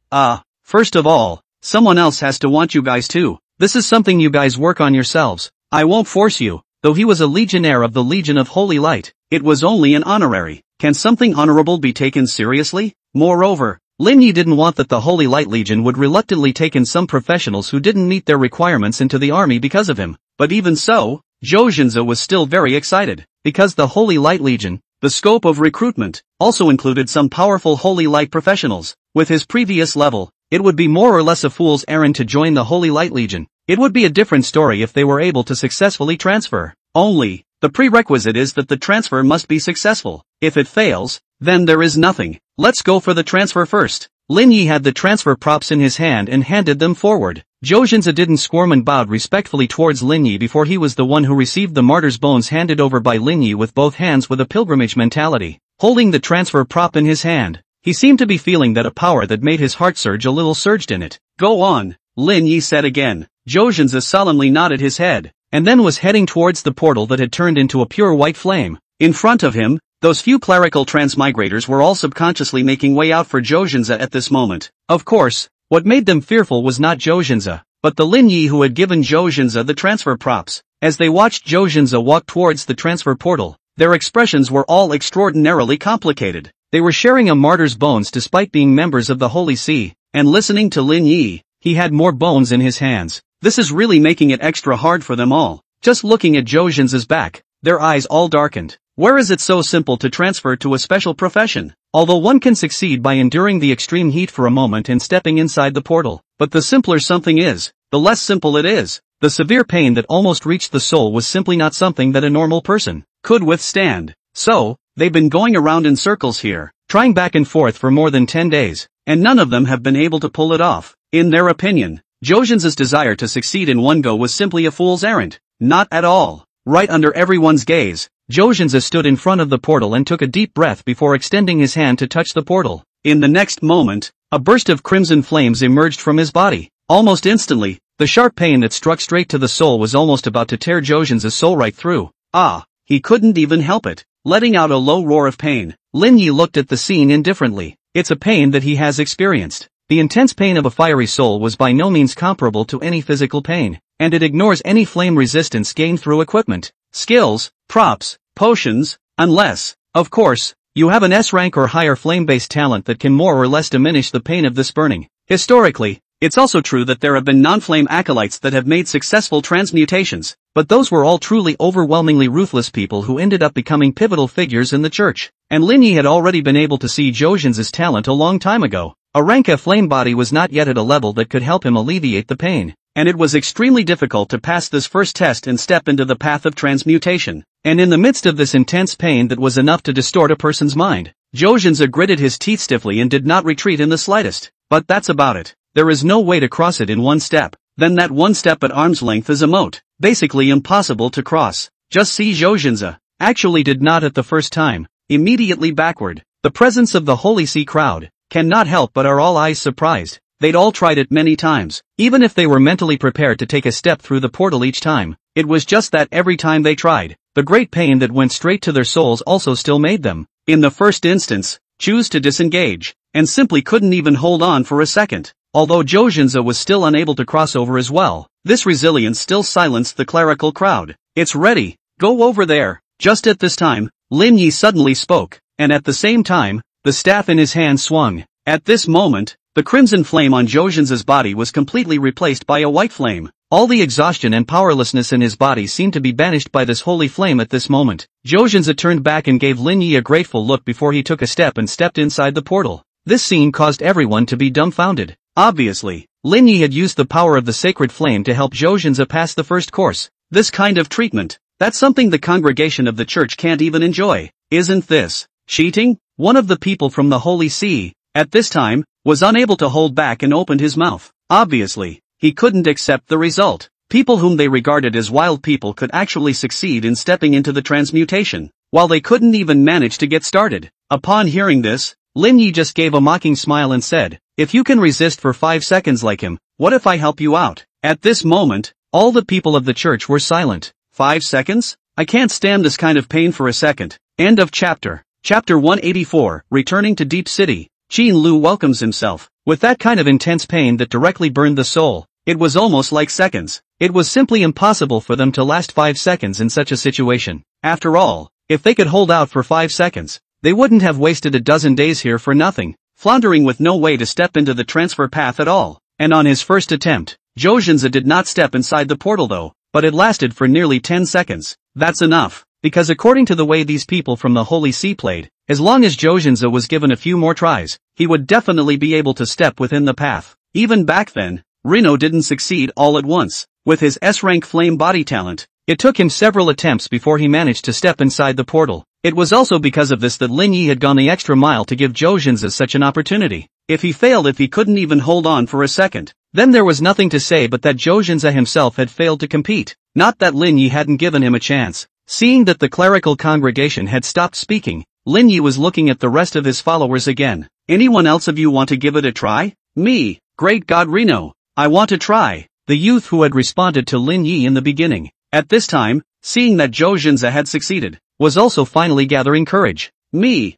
first of all, someone else has to want you guys too. This is something you guys work on yourselves. I won't force you. Though he was a legionnaire of the Legion of Holy Light, it was only an honorary. Can something honorable be taken seriously? Moreover, Lin Yi didn't want that the Holy Light Legion would reluctantly take in some professionals who didn't meet their requirements into the army because of him. But even so, Zhou Zhenze was still very excited, because the Holy Light Legion, the scope of recruitment, also included some powerful Holy Light professionals. With his previous level, it would be more or less a fool's errand to join the Holy Light Legion. It would be a different story if they were able to successfully transfer. Only, the prerequisite is that the transfer must be successful. If it fails, then there is nothing. Let's go for the transfer first. Lin Yi had the transfer props in his hand and handed them forward. Zhou Zhenze didn't squirm and bowed respectfully towards Lin Yi before he was the one who received the martyr's bones handed over by Lin Yi with both hands with a pilgrimage mentality. Holding the transfer prop in his hand, he seemed to be feeling that a power that made his heart surge a little surged in it. Go on, Lin Yi said again. Zhou Zhenze solemnly nodded his head, and then was heading towards the portal that had turned into a pure white flame. In front of him, those few clerical transmigrators were all subconsciously making way out for Zhou Zhenze at this moment. Of course, what made them fearful was not Zhou Zhenze, but the Lin Yi who had given Zhou Zhenze the transfer props. As they watched Zhou Zhenze walk towards the transfer portal, their expressions were all extraordinarily complicated. They were sharing a martyr's bones despite being members of the Holy See, and listening to Lin Yi, he had more bones in his hands. This is really making it extra hard for them all. Just looking at Zhou Zhenze's back, their eyes all darkened. Where is it so simple to transfer to a special profession? Although one can succeed by enduring the extreme heat for a moment and stepping inside the portal, but the simpler something is, the less simple it is. The severe pain that almost reached the soul was simply not something that a normal person could withstand. So, they've been going around in circles here, trying back and forth for more than 10 days, and none of them have been able to pull it off. In their opinion, Zhou Zhenze's desire to succeed in one go was simply a fool's errand. Not at all. Right under everyone's gaze, Zhou Zhenze stood in front of the portal and took a deep breath before extending his hand to touch the portal. In the next moment, a burst of crimson flames emerged from his body. Almost instantly, the sharp pain that struck straight to the soul was almost about to tear Zhou Zhenze's soul right through. Ah, he couldn't even help it. Letting out a low roar of pain, Lin Yi looked at the scene indifferently. It's a pain that he has experienced. The intense pain of a fiery soul was by no means comparable to any physical pain, and it ignores any flame resistance gained through equipment, skills, props, potions, unless, of course, you have an S-rank or higher flame-based talent that can more or less diminish the pain of this burning. Historically, it's also true that there have been non-flame acolytes that have made successful transmutations, but those were all truly overwhelmingly ruthless people who ended up becoming pivotal figures in the church, and Lin Yi had already been able to see Zhou Zhenze's talent a long time ago. A rank F flame body was not yet at a level that could help him alleviate the pain, and it was extremely difficult to pass this first test and step into the path of transmutation. And in the midst of this intense pain that was enough to distort a person's mind, Zhou Zhenze gritted his teeth stiffly and did not retreat in the slightest. But that's about it. There is no way to cross it in one step. Then that one step at arm's length is a moat, basically impossible to cross. Just see Zhou Zhenze actually did not at the first time, immediately backward. The presence of the Holy See crowd cannot help but are all eyes surprised. They'd all tried it many times, even if they were mentally prepared to take a step through the portal each time. It was just that every time they tried, the great pain that went straight to their souls also still made them, in the first instance, choose to disengage, and simply couldn't even hold on for a second. Although Zhou Zhenze was still unable to cross over as well, this resilience still silenced the clerical crowd. It's ready, go over there. Just at this time, Lin Yi suddenly spoke, and at the same time, the staff in his hand swung. At this moment, the crimson flame on Zhou Zhenze's body was completely replaced by a white flame. All the exhaustion and powerlessness in his body seemed to be banished by this holy flame at this moment. Zhou Zhenze turned back and gave Lin Yi a grateful look before he took a step and stepped inside the portal. This scene caused everyone to be dumbfounded. Obviously, Lin Yi had used the power of the sacred flame to help Zhou Zhenze pass the first course. This kind of treatment, that's something the congregation of the church can't even enjoy. Isn't this cheating? One of the people from the Holy See, at this time, was unable to hold back and opened his mouth. Obviously, he couldn't accept the result. People whom they regarded as wild people could actually succeed in stepping into the transmutation, while they couldn't even manage to get started. Upon hearing this, Lin Yi just gave a mocking smile and said, "If you can resist for 5 seconds like him, what if I help you out?" At this moment, all the people of the church were silent. 5 seconds? I can't stand this kind of pain for a second. End of chapter. Chapter 184, Returning to Deep City. Qin Lu welcomes himself. With that kind of intense pain that directly burned the soul, It was almost like seconds. It was simply impossible for them to last 5 seconds in such a situation. After all, if they could hold out for 5 seconds, they wouldn't have wasted a dozen days here for nothing, floundering with no way to step into the transfer path at all. And on his first attempt, Zhou Zhenze did not step inside the portal though, but it lasted for nearly 10 seconds. That's enough, because according to the way these people from the Holy See played, as long as Zhou Zhenze was given a few more tries, he would definitely be able to step within the path. Even back then, Reno didn't succeed all at once. With his S-rank flame body talent, it took him several attempts before he managed to step inside the portal. It was also because of this that Lin Yi had gone the extra mile to give Zhou Zhenze such an opportunity. If he failed, if he couldn't even hold on for a second, then there was nothing to say but that Zhou Zhenze himself had failed to compete, not that Lin Yi hadn't given him a chance. Seeing that the clerical congregation had stopped speaking, Lin Yi was looking at the rest of his followers again. Anyone else of you want to give it a try? Me, great God Reno, I want to try. The youth who had responded to Lin Yi in the beginning, at this time, seeing that Zhou Zhenze had succeeded, was also finally gathering courage. Me,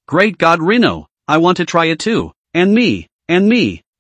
great God Reno, I want to try it too. And me,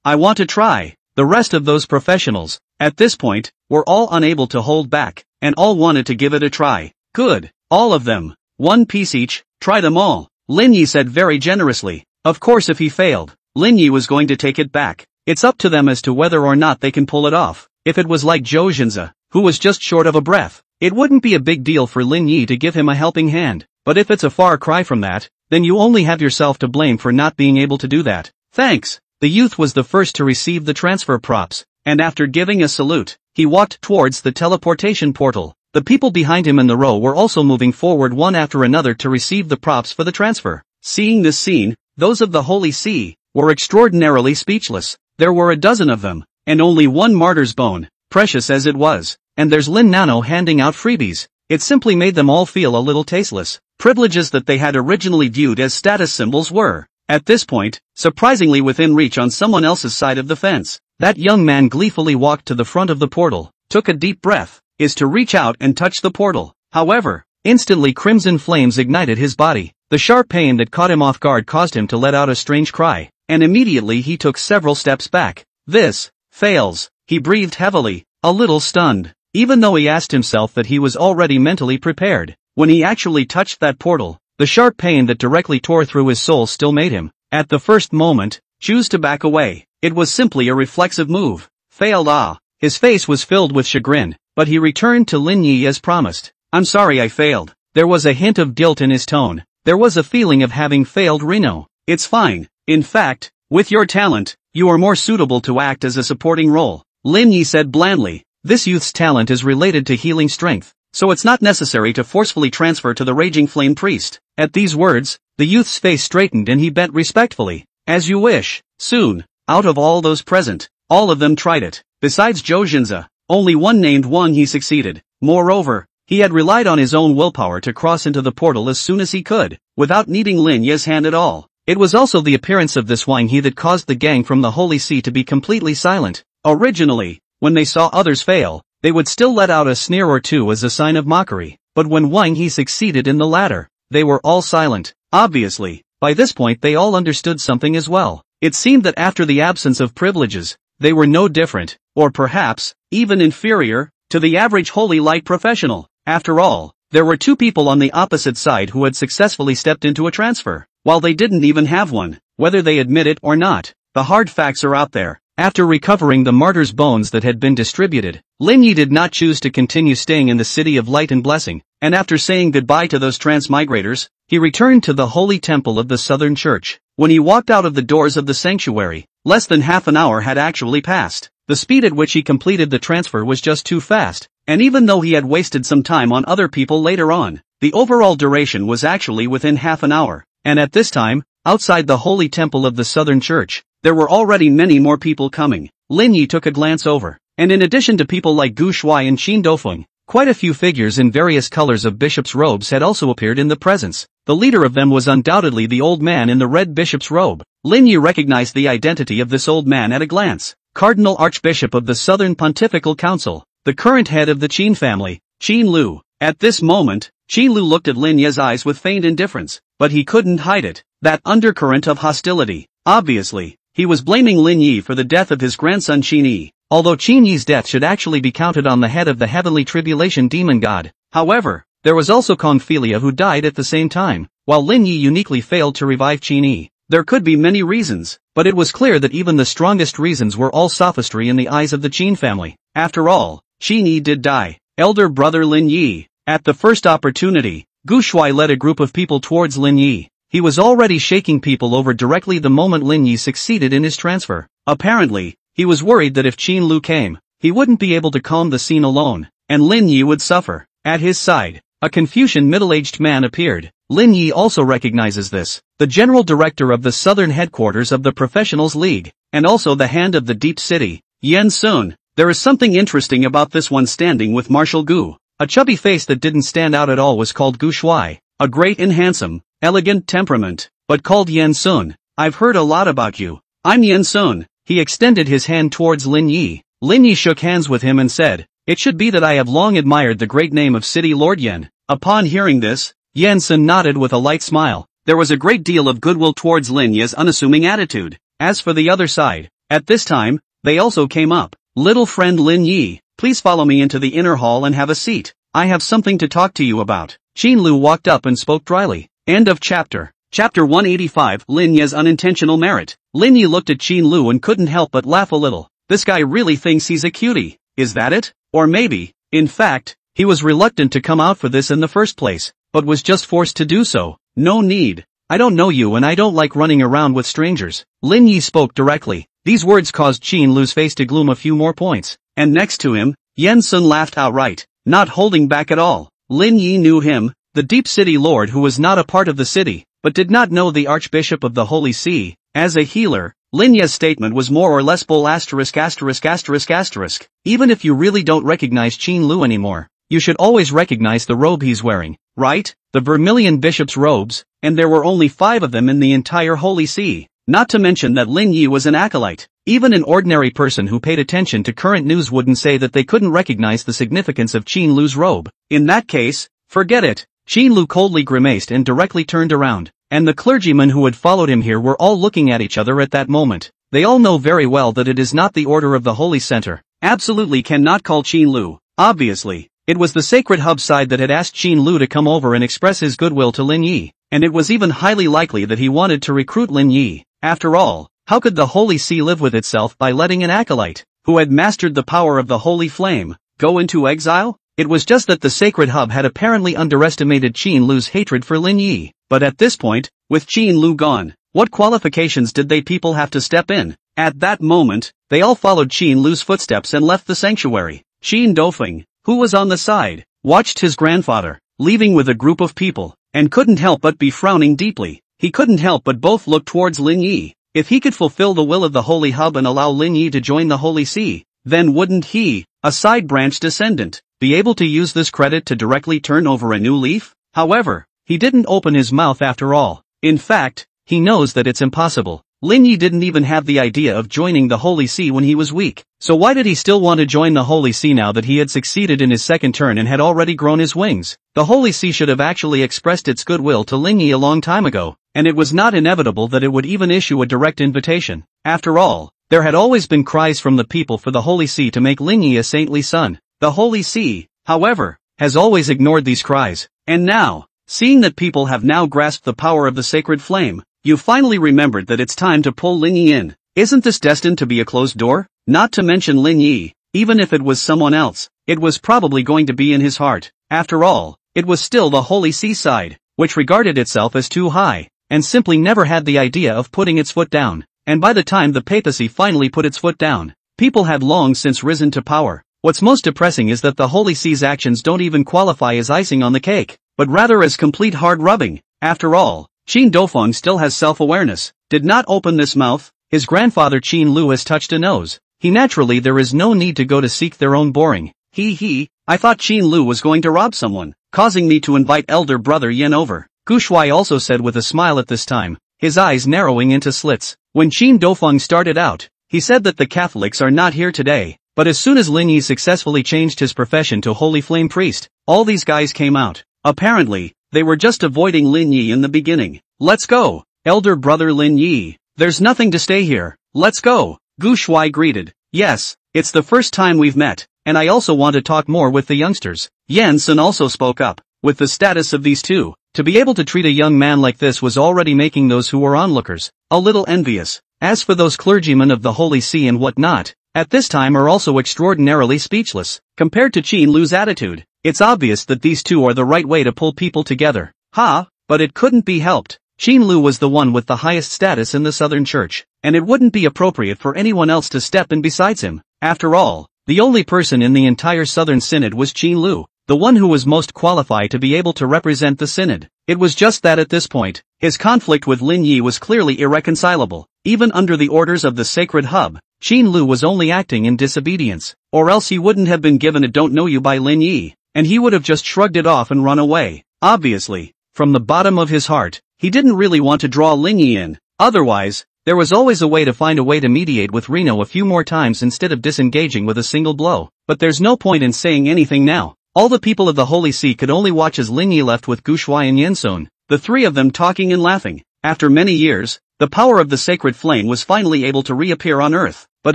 I want to try. The rest of those professionals, at this point, were all unable to hold back, and all wanted to give it a try. Good, all of them. One piece each, try them all. Lin Yi said very generously. Of course if he failed, Lin Yi was going to take it back. It's up to them as to whether or not they can pull it off. If it was like Zhou Zhenze, who was just short of a breath, it wouldn't be a big deal for Lin Yi to give him a helping hand. But if it's a far cry from that, then you only have yourself to blame for not being able to do that. Thanks. The youth was the first to receive the transfer props, and after giving a salute, he walked towards the teleportation portal. The people behind him in the row were also moving forward one after another to receive the props for the transfer. Seeing this scene, those of the Holy See were extraordinarily speechless. There were a dozen of them, and only one martyr's bone, precious as it was, and there's Lin Nano handing out freebies. It simply made them all feel a little tasteless. Privileges that they had originally viewed as status symbols were, at this point, surprisingly within reach on someone else's side of the fence. That young man gleefully walked to the front of the portal, took a deep breath, is to reach out and touch the portal. However, instantly crimson flames ignited his body. The sharp pain that caught him off guard caused him to let out a strange cry, and immediately he took several steps back. This fails. He breathed heavily, a little stunned, even though he asked himself that he was already mentally prepared. When he actually touched that portal, the sharp pain that directly tore through his soul still made him, at the first moment, choose to back away. It was simply a reflexive move. Failed. His face was filled with chagrin, but he returned to Lin Yi as promised. I'm sorry I failed. There was a hint of guilt in his tone. There was a feeling of having failed Reno. It's fine. In fact, with your talent, you are more suitable to act as a supporting role. Lin Yi said blandly. This youth's talent is related to healing strength, so it's not necessary to forcefully transfer to the Raging Flame Priest. At these words, the youth's face straightened and he bent respectfully. As you wish. Soon, out of all those present, all of them tried it. Besides Zhou Zhenze, only one named Wang He succeeded. Moreover, he had relied on his own willpower to cross into the portal as soon as he could, without needing Lin Yi's hand at all. It was also the appearance of this Wang He that caused the gang from the Holy See to be completely silent. Originally, when they saw others fail, they would still let out a sneer or two as a sign of mockery, but when Wang He succeeded in the latter, they were all silent. Obviously, by this point they all understood something as well. It seemed that after the absence of privileges, they were no different, or perhaps, even inferior, to the average Holy Light professional. After all, there were two people on the opposite side who had successfully stepped into a transfer, while they didn't even have one. Whether they admit it or not, the hard facts are out there. After recovering the martyr's bones that had been distributed, Lin Yi did not choose to continue staying in the City of Light and Blessing, and after saying goodbye to those transmigrators, he returned to the Holy Temple of the Southern Church. When he walked out of the doors of the sanctuary, less than half an hour had actually passed. The speed at which he completed the transfer was just too fast, and even though he had wasted some time on other people later on, the overall duration was actually within half an hour. And at this time, outside the Holy Temple of the Southern Church, there were already many more people coming. Lin Yi took a glance over, and in addition to people like Gu Shuai and Qin Dofeng, quite a few figures in various colors of bishop's robes had also appeared in the presence. The leader of them was undoubtedly the old man in the red bishop's robe. Lin Yi recognized the identity of this old man at a glance. Cardinal Archbishop of the Southern Pontifical Council, the current head of the Qin family, Qin Lu. At this moment, Qin Lu looked at Lin Yi's eyes with feigned indifference, but he couldn't hide it. That undercurrent of hostility. Obviously, he was blaming Lin Yi for the death of his grandson Qin Yi. although Qin Yi's death should actually be counted on the head of the heavenly tribulation demon god. However, there was also Kong Philia who died at the same time, while Lin Yi uniquely failed to revive Qin Yi. There could be many reasons, but it was clear that even the strongest reasons were all sophistry in the eyes of the Qin family. After all, Qin Yi did die. Elder brother Lin Yi. At the first opportunity, Gu Shuai led a group of people towards Lin Yi. He was already shaking people over directly the moment Lin Yi succeeded in his transfer. Apparently, he was worried that if Qin Lu came, he wouldn't be able to calm the scene alone, and Lin Yi would suffer. At his side, a Confucian middle-aged man appeared. Lin Yi also recognizes this, the general director of the southern headquarters of the Professionals League, and also the hand of the Deep City, Yen Sun. There is something interesting about this one standing with Marshal Gu. A chubby face that didn't stand out at all was called Gu Shuai, a great and handsome, elegant temperament, but called Yen Sun. I've heard a lot about you. I'm Yen Sun. He extended his hand towards Lin Yi. Lin Yi shook hands with him and said, "It should be that I have long admired the great name of City Lord Yen." Upon hearing this, Yen Sun nodded with a light smile. There was a great deal of goodwill towards Lin Yi's unassuming attitude. As for the other side, at this time, they also came up. "Little friend Lin Yi, please follow me into the inner hall and have a seat. I have something to talk to you about." Qin Lu walked up and spoke dryly. End of chapter. Chapter 185. Lin Yi's unintentional merit. Lin Yi looked at Qin Lu and couldn't help but laugh a little. This guy really thinks he's a cutie. Is that it? Or maybe, in fact, he was reluctant to come out for this in the first place, but was just forced to do so. No need. I don't know you and I don't like running around with strangers. Lin Yi spoke directly. These words caused Qin Lu's face to gloom a few more points, and next to him, Yen Sun laughed outright, not holding back at all. Lin Yi knew him, the Deep City Lord who was not a part of the city, but did not know the Archbishop of the Holy See. As a healer, Lin Yi's statement was more or less bull ********. Even if you really don't recognize Qin Lu anymore, you should always recognize the robe he's wearing, right? The Vermilion Bishop's robes, and there were only 5 of them in the entire Holy See. Not to mention that Lin Yi was an acolyte. Even an ordinary person who paid attention to current news wouldn't say that they couldn't recognize the significance of Qin Lu's robe. In that case, forget it. Qin Lu coldly grimaced and directly turned around, and the clergymen who had followed him here were all looking at each other at that moment. They all know very well that it is not the order of the Holy Center. Absolutely cannot call Qin Lu. Obviously, it was the Sacred Hub side that had asked Qin Lu to come over and express his goodwill to Lin Yi, and it was even highly likely that he wanted to recruit Lin Yi. After all, how could the Holy See live with itself by letting an acolyte, who had mastered the power of the Holy Flame, go into exile? It was just that the Sacred Hub had apparently underestimated Qin Lu's hatred for Lin Yi. But at this point, with Qin Lu gone, what qualifications did they people have to step in? At that moment, they all followed Qin Lu's footsteps and left the sanctuary. Qin Dofeng, who was on the side, watched his grandfather, leaving with a group of people, and couldn't help but be frowning deeply. He couldn't help but both look towards Lin Yi. If he could fulfill the will of the Holy Hub and allow Lin Yi to join the Holy See, then wouldn't he, a side branch descendant, be able to use this credit to directly turn over a new leaf? However, he didn't open his mouth after all. In fact, he knows that it's impossible. Lin Yi didn't even have the idea of joining the Holy See when he was weak. So why did he still want to join the Holy See now that he had succeeded in his second turn and had already grown his wings? The Holy See should have actually expressed its goodwill to Lin Yi a long time ago, and it was not inevitable that it would even issue a direct invitation. After all, there had always been cries from the people for the Holy See to make Lin Yi a saintly son. The Holy See, however, has always ignored these cries. And now, seeing that people have now grasped the power of the sacred flame, you finally remembered that it's time to pull Lin Yi in. Isn't this destined to be a closed door? Not to mention Lin Yi, even if it was someone else, it was probably going to be in his heart. After all, it was still the Holy See side, which regarded itself as too high, and simply never had the idea of putting its foot down. And by the time the papacy finally put its foot down, people had long since risen to power. What's most depressing is that the Holy See's actions don't even qualify as icing on the cake, but rather as complete hard rubbing. After all, Qin Dofeng still has self-awareness, did not open this mouth. His grandfather Qin Lu has touched a nose. Naturally there is no need to go to seek their own boring. I thought Qin Lu was going to rob someone, causing me to invite elder brother Yen over. Gu Shuai also said with a smile at this time, his eyes narrowing into slits. When Qin Dofeng started out, he said that the Catholics are not here today, but as soon as Lin Yi successfully changed his profession to Holy Flame Priest, all these guys came out. Apparently, they were just avoiding Lin Yi in the beginning. Let's go, elder brother Lin Yi. There's nothing to stay here. Let's go. Gu Shuai greeted. Yes, It's the first time we've met, and I also want to talk more with the youngsters. Yan Sun also spoke up. With the status of these two, to be able to treat a young man like this was already making those who were onlookers a little envious. As for those clergymen of the Holy See and whatnot, at this time are also extraordinarily speechless. Compared to Qin Lu's attitude, it's obvious that these two are the right way to pull people together. But it couldn't be helped. Qin Lu was the one with the highest status in the Southern Church, and it wouldn't be appropriate for anyone else to step in besides him. After all, the only person in the entire Southern Synod was Qin Lu, the one who was most qualified to be able to represent the Synod. It was just that at this point, his conflict with Lin Yi was clearly irreconcilable. Even under the orders of the Sacred Hub, Qin Lu was only acting in disobedience, or else he wouldn't have been given a "don't know you" by Lin Yi, and he would have just shrugged it off and run away. Obviously, from the bottom of his heart, he didn't really want to draw Lin Yi in. Otherwise, there was always a way to find a way to mediate with Reno a few more times instead of disengaging with a single blow. But there's no point in saying anything now. All the people of the Holy See could only watch as Lin Yi left with Gu Shuai and Yan Sun, the three of them talking and laughing. After many years, the power of the sacred flame was finally able to reappear on Earth, but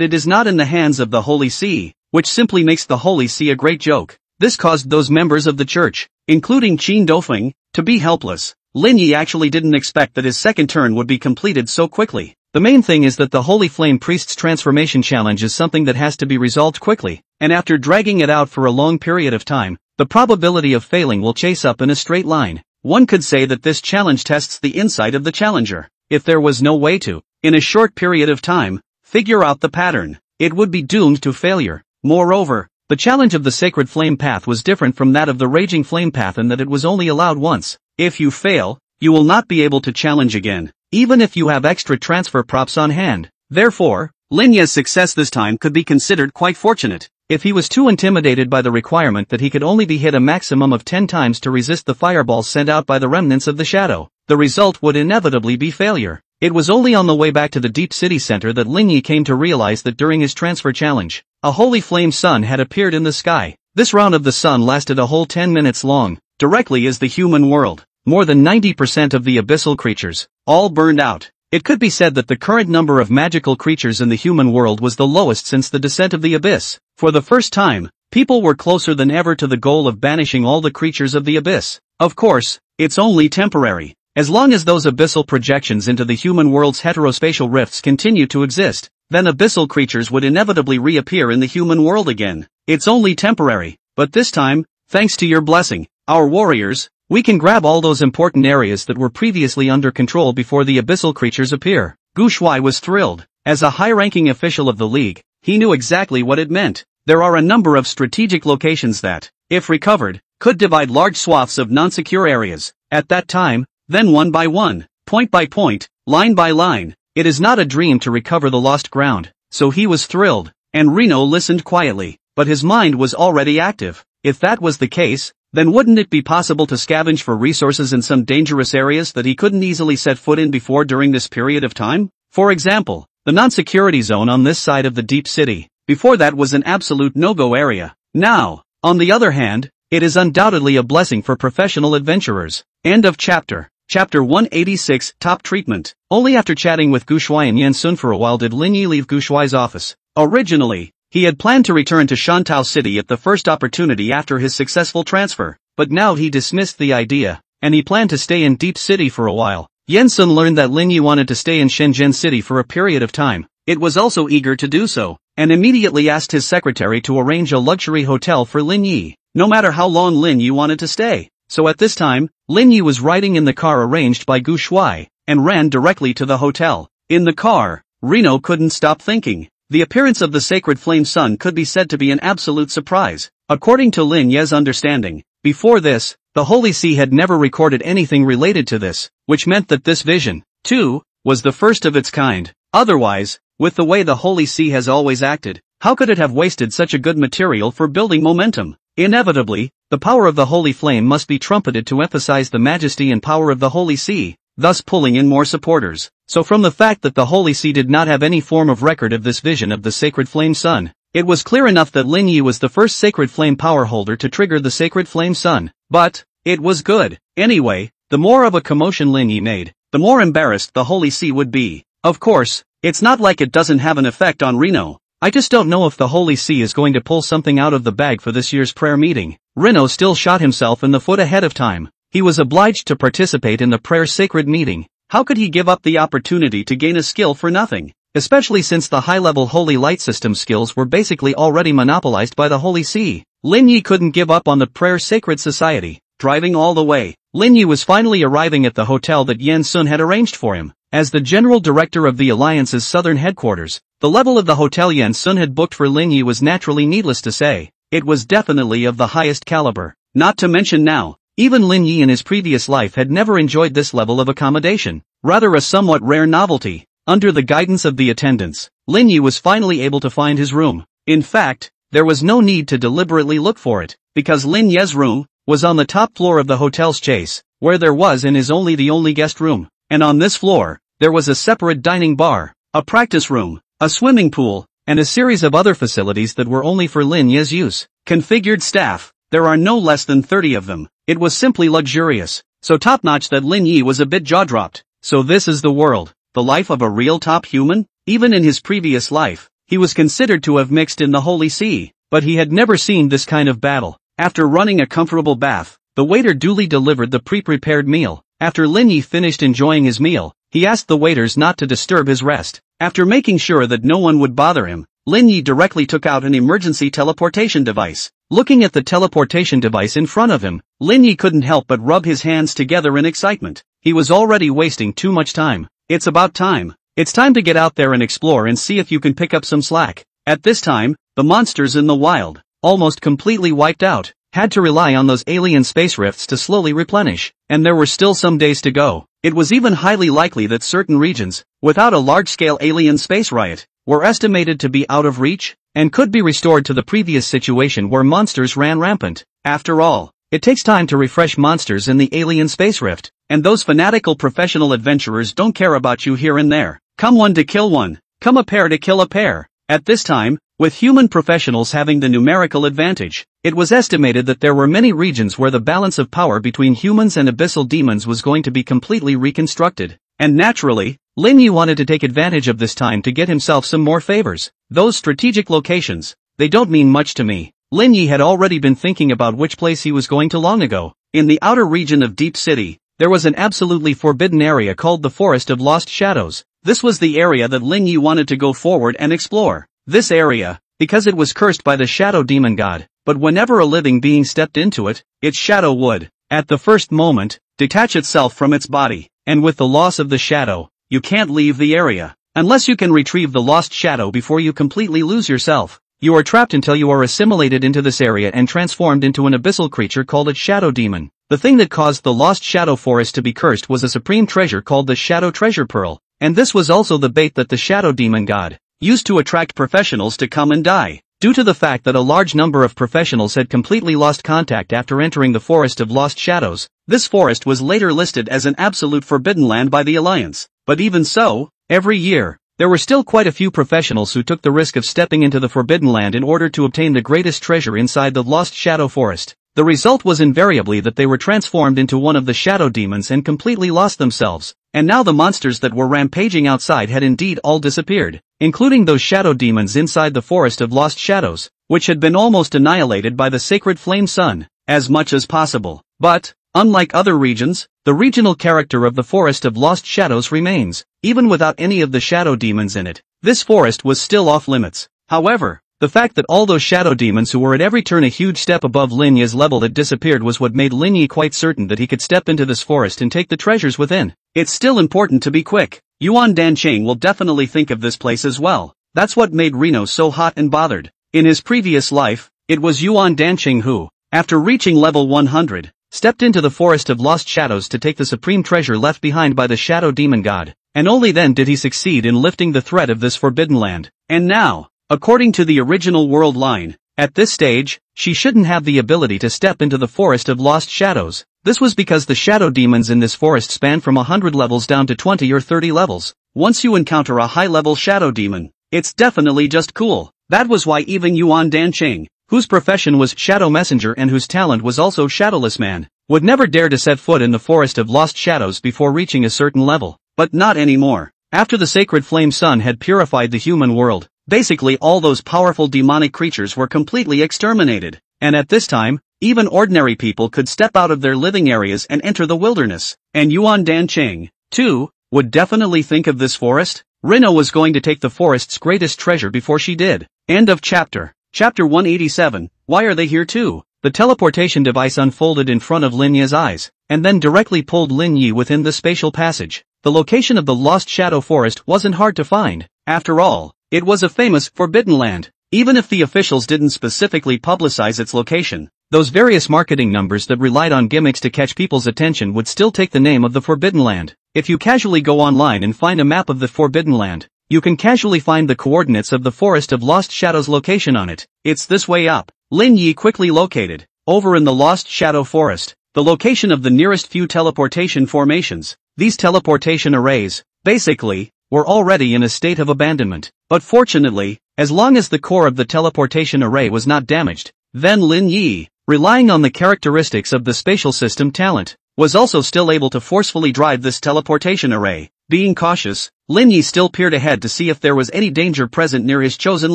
it is not in the hands of the Holy See, which simply makes the Holy See a great joke. This caused those members of the church, including Qin Dofeng, to be helpless. Lin Yi actually didn't expect that his second turn would be completed so quickly. The main thing is that the Holy Flame Priest's transformation challenge is something that has to be resolved quickly, and after dragging it out for a long period of time, the probability of failing will chase up in a straight line. One could say that this challenge tests the insight of the challenger. If there was no way to, in a short period of time, figure out the pattern, it would be doomed to failure. Moreover, the challenge of the Sacred Flame Path was different from that of the Raging Flame Path in that it was only allowed once. If you fail, you will not be able to challenge again, even if you have extra transfer props on hand. Therefore, Lin Yi's success this time could be considered quite fortunate. If he was too intimidated by the requirement that he could only be hit a maximum of 10 times to resist the fireballs sent out by the remnants of the shadow, the result would inevitably be failure. It was only on the way back to the Deep City Center that Lin Yi came to realize that during his transfer challenge, a holy flame sun had appeared in the sky. This round of the sun lasted a whole 10 minutes long. Directly as the human world, more than 90% of the abyssal creatures, all burned out. It could be said that the current number of magical creatures in the human world was the lowest since the descent of the abyss. For the first time, people were closer than ever to the goal of banishing all the creatures of the abyss. Of course, it's only temporary. As long as those abyssal projections into the human world's heterospatial rifts continue to exist, then abyssal creatures would inevitably reappear in the human world again. It's only temporary, but this time, thanks to your blessing, our warriors, we can grab all those important areas that were previously under control before the abyssal creatures appear. Gu Shuai was thrilled. As a high-ranking official of the League, he knew exactly what it meant. There are a number of strategic locations that, if recovered, could divide large swaths of non-secure areas. At that time, then one by one, point by point, line by line, it is not a dream to recover the lost ground. So he was thrilled, and Reno listened quietly, but his mind was already active. If that was the case, then wouldn't it be possible to scavenge for resources in some dangerous areas that he couldn't easily set foot in before during this period of time? For example, the non-security zone on this side of the Deep City. Before that was an absolute no-go area. Now, on the other hand, it is undoubtedly a blessing for professional adventurers. End of chapter. Chapter 186, Top Treatment. Only after chatting with Gu Shuai and Yan Sun for a while did Lin Yi leave Gu Shuai's office. Originally, he had planned to return to Shantou City at the first opportunity after his successful transfer, but now he dismissed the idea, and he planned to stay in Deep City for a while. Yan Sun learned that Lin Yi wanted to stay in Shenzhen City for a period of time. It was also eager to do so, and immediately asked his secretary to arrange a luxury hotel for Lin Yi, no matter how long Lin Yi wanted to stay. So at this time, Lin Yi was riding in the car arranged by Gu Shuai, and ran directly to the hotel. In the car, Reno couldn't stop thinking. The appearance of the sacred flame sun could be said to be an absolute surprise. According to Lin Yi's understanding, before this, the Holy See had never recorded anything related to this, which meant that this vision, too, was the first of its kind. Otherwise, with the way the Holy See has always acted, how could it have wasted such a good material for building momentum? Inevitably, the power of the Holy Flame must be trumpeted to emphasize the majesty and power of the Holy See, thus pulling in more supporters. So from the fact that the Holy See did not have any form of record of this vision of the sacred flame sun, it was clear enough that Lin Yi was the first sacred flame power holder to trigger the sacred flame sun. But, it was good. Anyway, the more of a commotion Lin Yi made, the more embarrassed the Holy See would be. Of course, it's not like it doesn't have an effect on Reno. I just don't know if the Holy See is going to pull something out of the bag for this year's prayer meeting. Rino still shot himself in the foot ahead of time. He was obliged to participate in the prayer sacred meeting. How could he give up the opportunity to gain a skill for nothing? Especially since the high-level Holy Light System skills were basically already monopolized by the Holy See. Lin Yi couldn't give up on the prayer sacred society. Driving all the way, Lin Yi was finally arriving at the hotel that Yan Sun had arranged for him. As the general director of the Alliance's southern headquarters, the level of the hotel Yan Sun had booked for Lin Yi was naturally needless to say. It was definitely of the highest caliber. Not to mention now, even Lin Yi in his previous life had never enjoyed this level of accommodation, rather a somewhat rare novelty. Under the guidance of the attendants, Lin Yi was finally able to find his room. In fact, there was no need to deliberately look for it, because Lin Ye's room was on the top floor of the hotel's chase, where there was and is only the only guest room. And on this floor, there was a separate dining bar, a practice room, a swimming pool, and a series of other facilities that were only for Lin Ye's use. Configured staff, there are no less than 30 of them. It was simply luxurious, so top-notch that Lin Yi was a bit jaw-dropped. So this is the world, the life of a real top human? Even in his previous life, he was considered to have mixed in the Holy See, but he had never seen this kind of battle. After running a comfortable bath, the waiter duly delivered the pre-prepared meal. After Lin Yi finished enjoying his meal, he asked the waiters not to disturb his rest. After making sure that no one would bother him, Lin Yi directly took out an emergency teleportation device. Looking at the teleportation device in front of him, Lin Yi couldn't help but rub his hands together in excitement. He was already wasting too much time. It's about time. It's time to get out there and explore and see if you can pick up some slack. At this time, the monsters in the wild, almost completely wiped out, had to rely on those alien space rifts to slowly replenish, and there were still some days to go. It was even highly likely that certain regions, without a large-scale alien space riot, were estimated to be out of reach, and could be restored to the previous situation where monsters ran rampant. After all, it takes time to refresh monsters in the alien space rift, and those fanatical professional adventurers don't care about you here and there. Come one to kill one, come a pair to kill a pair. At this time, with human professionals having the numerical advantage, it was estimated that there were many regions where the balance of power between humans and abyssal demons was going to be completely reconstructed. And naturally, Lin Yi wanted to take advantage of this time to get himself some more favors. Those strategic locations, they don't mean much to me. Lin Yi had already been thinking about which place he was going to long ago. In the outer region of Deep City, there was an absolutely forbidden area called the Forest of Lost Shadows. This was the area that Lin Yi wanted to go forward and explore. This area, because it was cursed by the shadow demon god, but whenever a living being stepped into it, its shadow would, at the first moment, detach itself from its body, and with the loss of the shadow, you can't leave the area. Unless you can retrieve the lost shadow before you completely lose yourself, you are trapped until you are assimilated into this area and transformed into an abyssal creature called a shadow demon. The thing that caused the Lost Shadow Forest to be cursed was a supreme treasure called the Shadow Treasure Pearl, and this was also the bait that the shadow demon god used to attract professionals to come and die. Due to the fact that a large number of professionals had completely lost contact after entering the Forest of Lost Shadows, this forest was later listed as an absolute forbidden land by the Alliance. But even so, every year, there were still quite a few professionals who took the risk of stepping into the Forbidden Land in order to obtain the greatest treasure inside the Lost Shadow Forest. The result was invariably that they were transformed into one of the shadow demons and completely lost themselves. And now the monsters that were rampaging outside had indeed all disappeared, including those shadow demons inside the Forest of Lost Shadows, which had been almost annihilated by the sacred flame sun, as much as possible. But, unlike other regions, the regional character of the Forest of Lost Shadows remains. Even without any of the shadow demons in it, this forest was still off limits. However, the fact that all those shadow demons who were at every turn a huge step above Lin Yi's level had disappeared was what made Lin Yi quite certain that he could step into this forest and take the treasures within. It's still important to be quick. Yuan Danqing will definitely think of this place as well. That's what made Reno so hot and bothered. In his previous life, it was Yuan Danqing who, after reaching level 100, stepped into the Forest of Lost Shadows to take the supreme treasure left behind by the shadow demon god, and only then did he succeed in lifting the threat of this forbidden land. And now, according to the original world line, at this stage, she shouldn't have the ability to step into the Forest of Lost Shadows. This was because the shadow demons in this forest span from 100 levels down to 20 or 30 levels. Once you encounter a high-level shadow demon, it's definitely just cool. That was why even Yuan Danqing, whose profession was shadow messenger and whose talent was also shadowless man, would never dare to set foot in the Forest of Lost Shadows before reaching a certain level. But not anymore. After the sacred flame sun had purified the human world, Basically all those powerful demonic creatures were completely exterminated. And at this time, even ordinary people could step out of their living areas and enter the wilderness. And Yuan Dancheng, too, would definitely think of this forest. Rino was going to take the forest's greatest treasure before she did. End of chapter. Chapter 187, Why Are They Here Too? The teleportation device unfolded in front of Lin Ye's eyes, and then directly pulled Lin Ye within the spatial passage. The location of the Lost Shadow Forest wasn't hard to find. After all, it was a famous Forbidden Land. Even if the officials didn't specifically publicize its location, those various marketing numbers that relied on gimmicks to catch people's attention would still take the name of the Forbidden Land. If you casually go online and find a map of the Forbidden Land, you can casually find the coordinates of the Forest of Lost Shadow's location on it. It's this way up. Lin Ye quickly located, over in the Lost Shadow Forest, the location of the nearest few teleportation formations. These teleportation arrays, basically, were already in a state of abandonment. But fortunately, as long as the core of the teleportation array was not damaged, then Lin Ye, relying on the characteristics of the spatial system talent, was also still able to forcefully drive this teleportation array. Being cautious, Lin Ye still peered ahead to see if there was any danger present near his chosen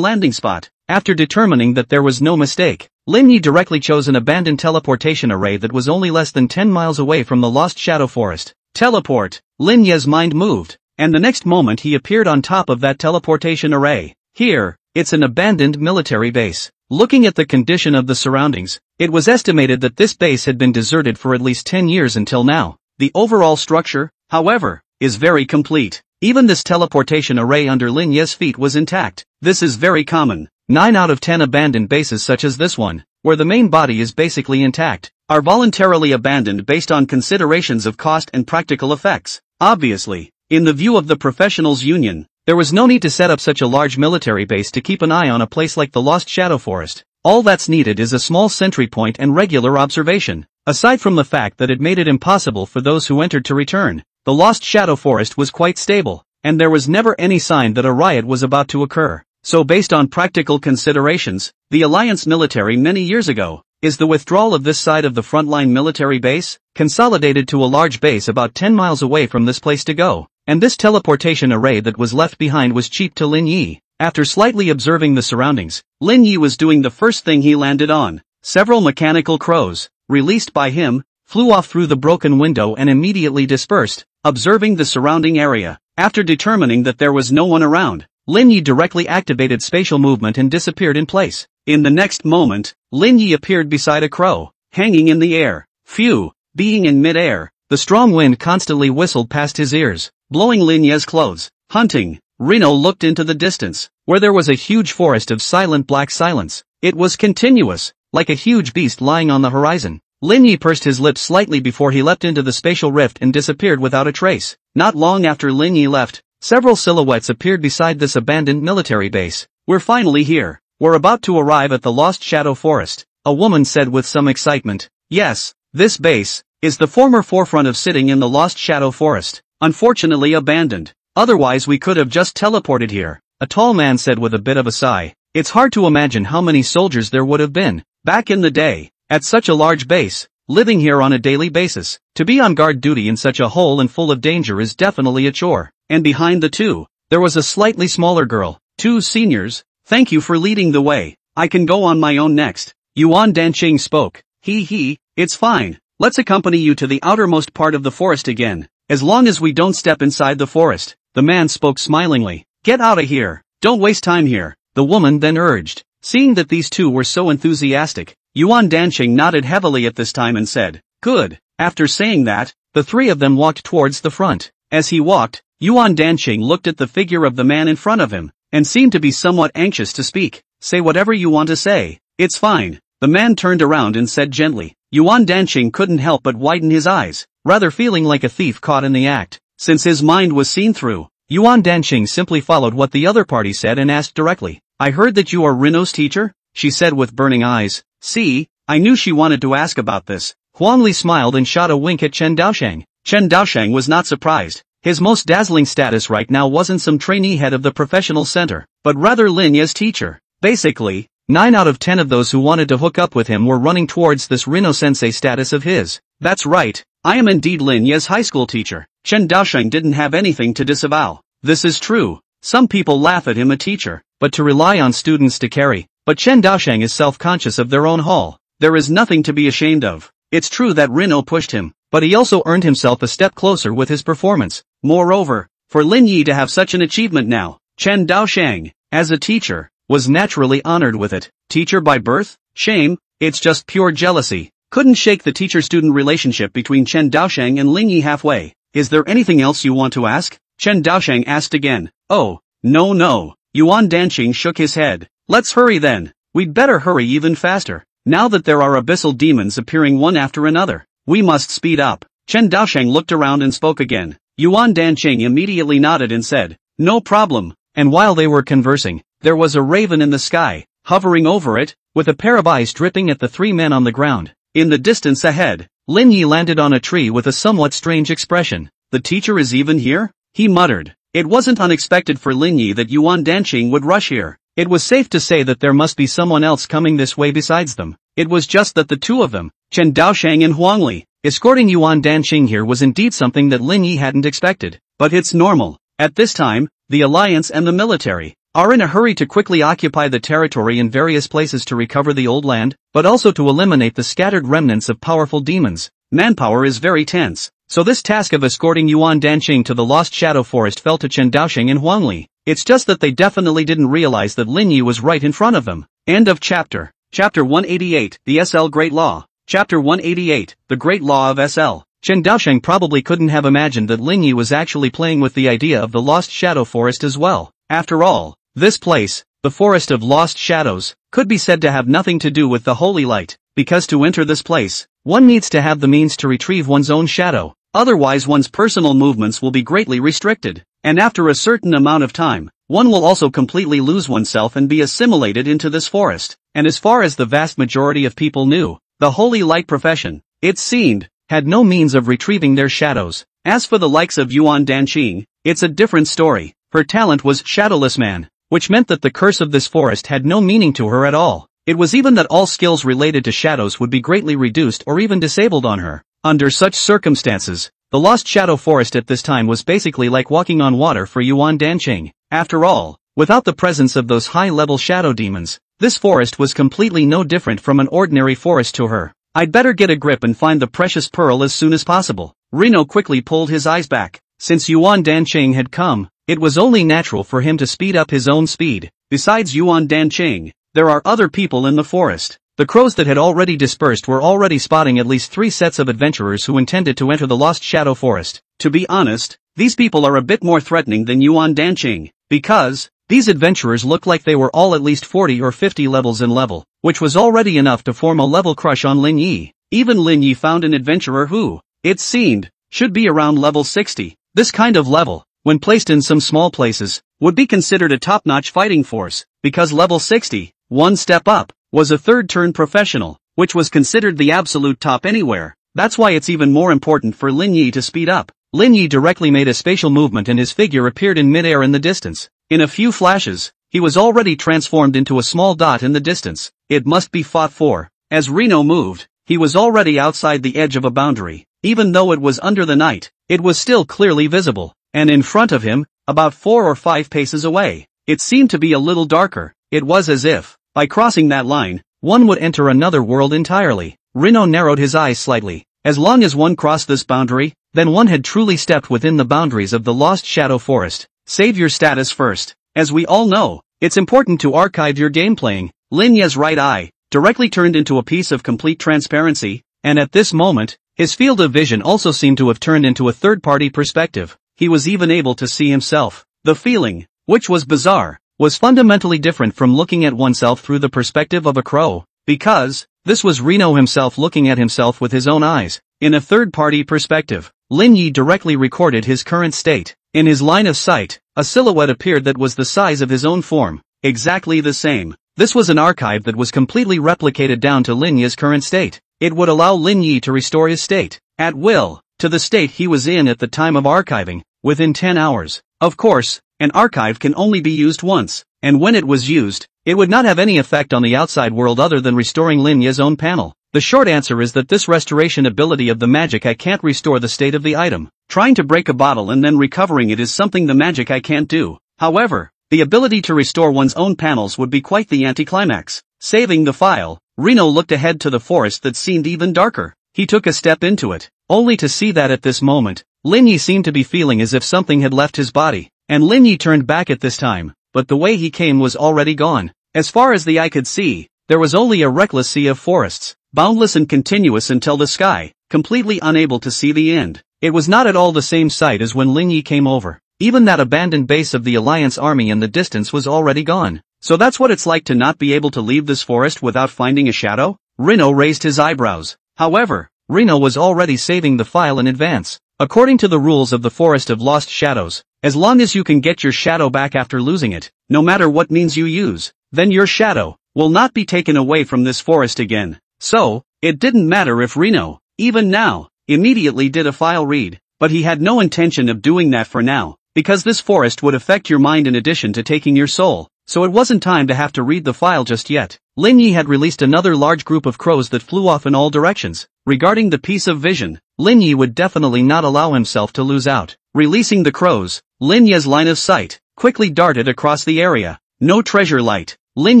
landing spot. After determining that there was no mistake, Lin Ye directly chose an abandoned teleportation array that was only less than 10 miles away from the Lost Shadow Forest. Teleport. Lin Ye's mind moved, and the next moment he appeared on top of that teleportation array. Here, it's an abandoned military base. Looking at the condition of the surroundings, it was estimated that this base had been deserted for at least 10 years until now. The overall structure, however, is very complete. Even this teleportation array under Lin Ye's feet was intact. This is very common. 9 out of 10 abandoned bases such as this one, where the main body is basically intact, are voluntarily abandoned based on considerations of cost and practical effects. Obviously, in the view of the Professionals Union, there was no need to set up such a large military base to keep an eye on a place like the Lost Shadow Forest. All that's needed is a small sentry point and regular observation. Aside from the fact that it made it impossible for those who entered to return, the Lost Shadow Forest was quite stable, and there was never any sign that a riot was about to occur. So based on practical considerations, the Alliance military many years ago, is the withdrawal of this side of the frontline military base, consolidated to a large base about 10 miles away from this place to go. And this teleportation array that was left behind was cheap to Lin Ye. After slightly observing the surroundings, Lin Ye was doing the first thing he landed on. Several mechanical crows, released by him, flew off through the broken window and immediately dispersed, observing the surrounding area. After determining that there was no one around, Lin Ye directly activated spatial movement and disappeared in place. In the next moment, Lin Ye appeared beside a crow, hanging in the air. Phew, being in mid-air, the strong wind constantly whistled past his ears, blowing Lin Ye's clothes. Hunting. Rino looked into the distance, where there was a huge forest of silent black silence. It was continuous, like a huge beast lying on the horizon. Lin Ye pursed his lips slightly before he leapt into the spatial rift and disappeared without a trace. Not long after Lin Ye left, several silhouettes appeared beside this abandoned military base. We're finally here. We're about to arrive at the Lost Shadow Forest, a woman said with some excitement. Yes, this base is the former forefront of sitting in the Lost Shadow Forest, unfortunately abandoned. Otherwise we could have just teleported here, a tall man said with a bit of a sigh. It's hard to imagine how many soldiers there would have been, back in the day, at such a large base, living here on a daily basis. To be on guard duty in such a hole and full of danger is definitely a chore. And behind the two, there was a slightly smaller girl. 2 seniors, thank you for leading the way. I can go on my own next. Yuan Dancheng spoke. It's fine. Let's accompany you to the outermost part of the forest again, as long as we don't step inside the forest. The man spoke smilingly. Get out of here. Don't waste time here, the woman then urged. Seeing that these two were so enthusiastic, Yuan Dancheng nodded heavily at this time and said, good. After saying that, the 3 of them walked towards the front. As he walked, Yuan Dancheng looked at the figure of the man in front of him, and seemed to be somewhat anxious to speak. Say whatever you want to say. It's fine. The man turned around and said gently. Yuan Dancheng couldn't help but widen his eyes, rather feeling like a thief caught in the act. Since his mind was seen through, Yuan Dancheng simply followed what the other party said and asked directly. I heard that you are Rino's teacher? She said with burning eyes. See, I knew she wanted to ask about this. Huang Li smiled and shot a wink at Chen Daosheng. Chen Daosheng was not surprised. His most dazzling status right now wasn't some trainee head of the professional center, but rather Lin Ye's teacher. Basically, 9 out of 10 of those who wanted to hook up with him were running towards this Rino-sensei status of his. That's right, I am indeed Lin Ye's high school teacher. Chen Daosheng didn't have anything to disavow. This is true. Some people laugh at him a teacher, but to rely on students to carry. But Chen Daosheng is self-conscious of their own hall. There is nothing to be ashamed of. It's true that Rino pushed him, but he also earned himself a step closer with his performance. Moreover, for Lin Yi to have such an achievement now, Chen Daosheng, as a teacher, was naturally honored with it. Teacher by birth? Shame, it's just pure jealousy. Couldn't shake the teacher-student relationship between Chen Daosheng and Lin Yi halfway. Is there anything else you want to ask? Chen Daosheng asked again. Oh, no. Yuan Danqing shook his head. Let's hurry then. We'd better hurry even faster. Now that there are abyssal demons appearing one after another, we must speed up. Chen Daosheng looked around and spoke again. Yuan Danqing immediately nodded and said, no problem. And while they were conversing, there was a raven in the sky, hovering over it, with a pair of eyes dripping at the three men on the ground. In the distance ahead, Lin Yi landed on a tree with a somewhat strange expression. The teacher is even here? He muttered. It wasn't unexpected for Lin Yi that Yuan Danqing would rush here. It was safe to say that there must be someone else coming this way besides them. It was just that the two of them, Chen Daosheng and Huang Li, escorting Yuan Danqing here was indeed something that Lin Yi hadn't expected. But it's normal. At this time, the Alliance and the military are in a hurry to quickly occupy the territory in various places to recover the old land, but also to eliminate the scattered remnants of powerful demons. Manpower is very tense, so this task of escorting Yuan Danqing to the Lost Shadow Forest fell to Chen Daosheng and Huang Li. It's just that they definitely didn't realize that Lin Yi was right in front of them. End of chapter. Chapter 188, The SL Great Law. Chapter 188, The Great Law of SL. Chen Daosheng probably couldn't have imagined that Lin Yi was actually playing with the idea of the Lost Shadow Forest as well. After all, this place, the Forest of Lost Shadows, could be said to have nothing to do with the Holy Light, because to enter this place, one needs to have the means to retrieve one's own shadow. Otherwise one's personal movements will be greatly restricted, and after a certain amount of time, one will also completely lose oneself and be assimilated into this forest. And as far as the vast majority of people knew, the Holy Light profession, it seemed, had no means of retrieving their shadows. As for the likes of Yuan Danqing, it's a different story. Her talent was Shadowless Man, which meant that the curse of this forest had no meaning to her at all. It was even that all skills related to shadows would be greatly reduced or even disabled on her. Under such circumstances, the Lost Shadow Forest at this time was basically like walking on water for Yuan Danqing. After all, without the presence of those high-level shadow demons, this forest was completely no different from an ordinary forest to her. I'd better get a grip and find the precious pearl as soon as possible. Rino quickly pulled his eyes back. Since Yuan Danqing had come, it was only natural for him to speed up his own speed. Besides Yuan Danqing, there are other people in the forest. The crows that had already dispersed were already spotting at least 3 sets of adventurers who intended to enter the Lost Shadow Forest. To be honest, these people are a bit more threatening than Yuan Danqing, because these adventurers looked like they were all at least 40 or 50 levels in level, which was already enough to form a level crush on Lin Yi. Even Lin Yi found an adventurer who, it seemed, should be around level 60. This kind of level, when placed in some small places, would be considered a top-notch fighting force, because level 60, one step up, was a third-turn professional, which was considered the absolute top anywhere. That's why it's even more important for Lin Yi to speed up. Lin Yi directly made a spatial movement and his figure appeared in midair in the distance. In a few flashes, he was already transformed into a small dot in the distance. It must be fought for. As Rino moved, he was already outside the edge of a boundary. Even though it was under the night, it was still clearly visible. And in front of him, about 4 or 5 paces away, it seemed to be a little darker. It was as if, by crossing that line, one would enter another world entirely. Rino narrowed his eyes slightly. As long as one crossed this boundary, then one had truly stepped within the boundaries of the Lost Shadow Forest. Save your status first. As we all know, it's important to archive your gameplaying. Lin Yi's right eye directly turned into a piece of complete transparency, and at this moment, his field of vision also seemed to have turned into a third-party perspective. He was even able to see himself. The feeling, which was bizarre, was fundamentally different from looking at oneself through the perspective of a crow, because this was Rino himself looking at himself with his own eyes. In a third-party perspective, Lin Yi directly recorded his current state. In his line of sight, a silhouette appeared that was the size of his own form, exactly the same. This was an archive that was completely replicated down to Lin Yi's current state. It would allow Lin Yi to restore his state, at will, to the state he was in at the time of archiving, within 10 hours. Of course, an archive can only be used once, and when it was used, it would not have any effect on the outside world other than restoring Lin Yi's own panel. The short answer is that this restoration ability of the magic eye can't restore the state of the item. Trying to break a bottle and then recovering it is something the magic eye can't do. However, The ability to restore one's own panels would be quite the anticlimax. Saving the file, Reno looked ahead to the forest that seemed even darker. He took a step into it, only to see that at this moment, Lin Yi seemed to be feeling as if something had left his body, and Lin Yi turned back at this time, but the way he came was already gone. As far as the eye could see, there was only a reckless sea of forests, boundless and continuous until the sky, completely unable to see the end. It was not at all the same sight as when Lin Yi came over. Even that abandoned base of the Alliance army in the distance was already gone. So that's what it's like to not be able to leave this forest without finding a shadow? Reno raised his eyebrows. However, Reno was already saving the file in advance. According to the rules of the Forest of Lost Shadows, as long as you can get your shadow back after losing it, no matter what means you use, then your shadow will not be taken away from this forest again. So, it didn't matter if Reno, even now, immediately did a file read, but he had no intention of doing that for now. Because this forest would affect your mind in addition to taking your soul, so it wasn't time to have to read the file just yet. Lin Yi had released another large group of crows that flew off in all directions. Regarding the piece of vision, Lin Yi would definitely not allow himself to lose out. Releasing the crows, Lin Yi's line of sight quickly darted across the area. No treasure light, Lin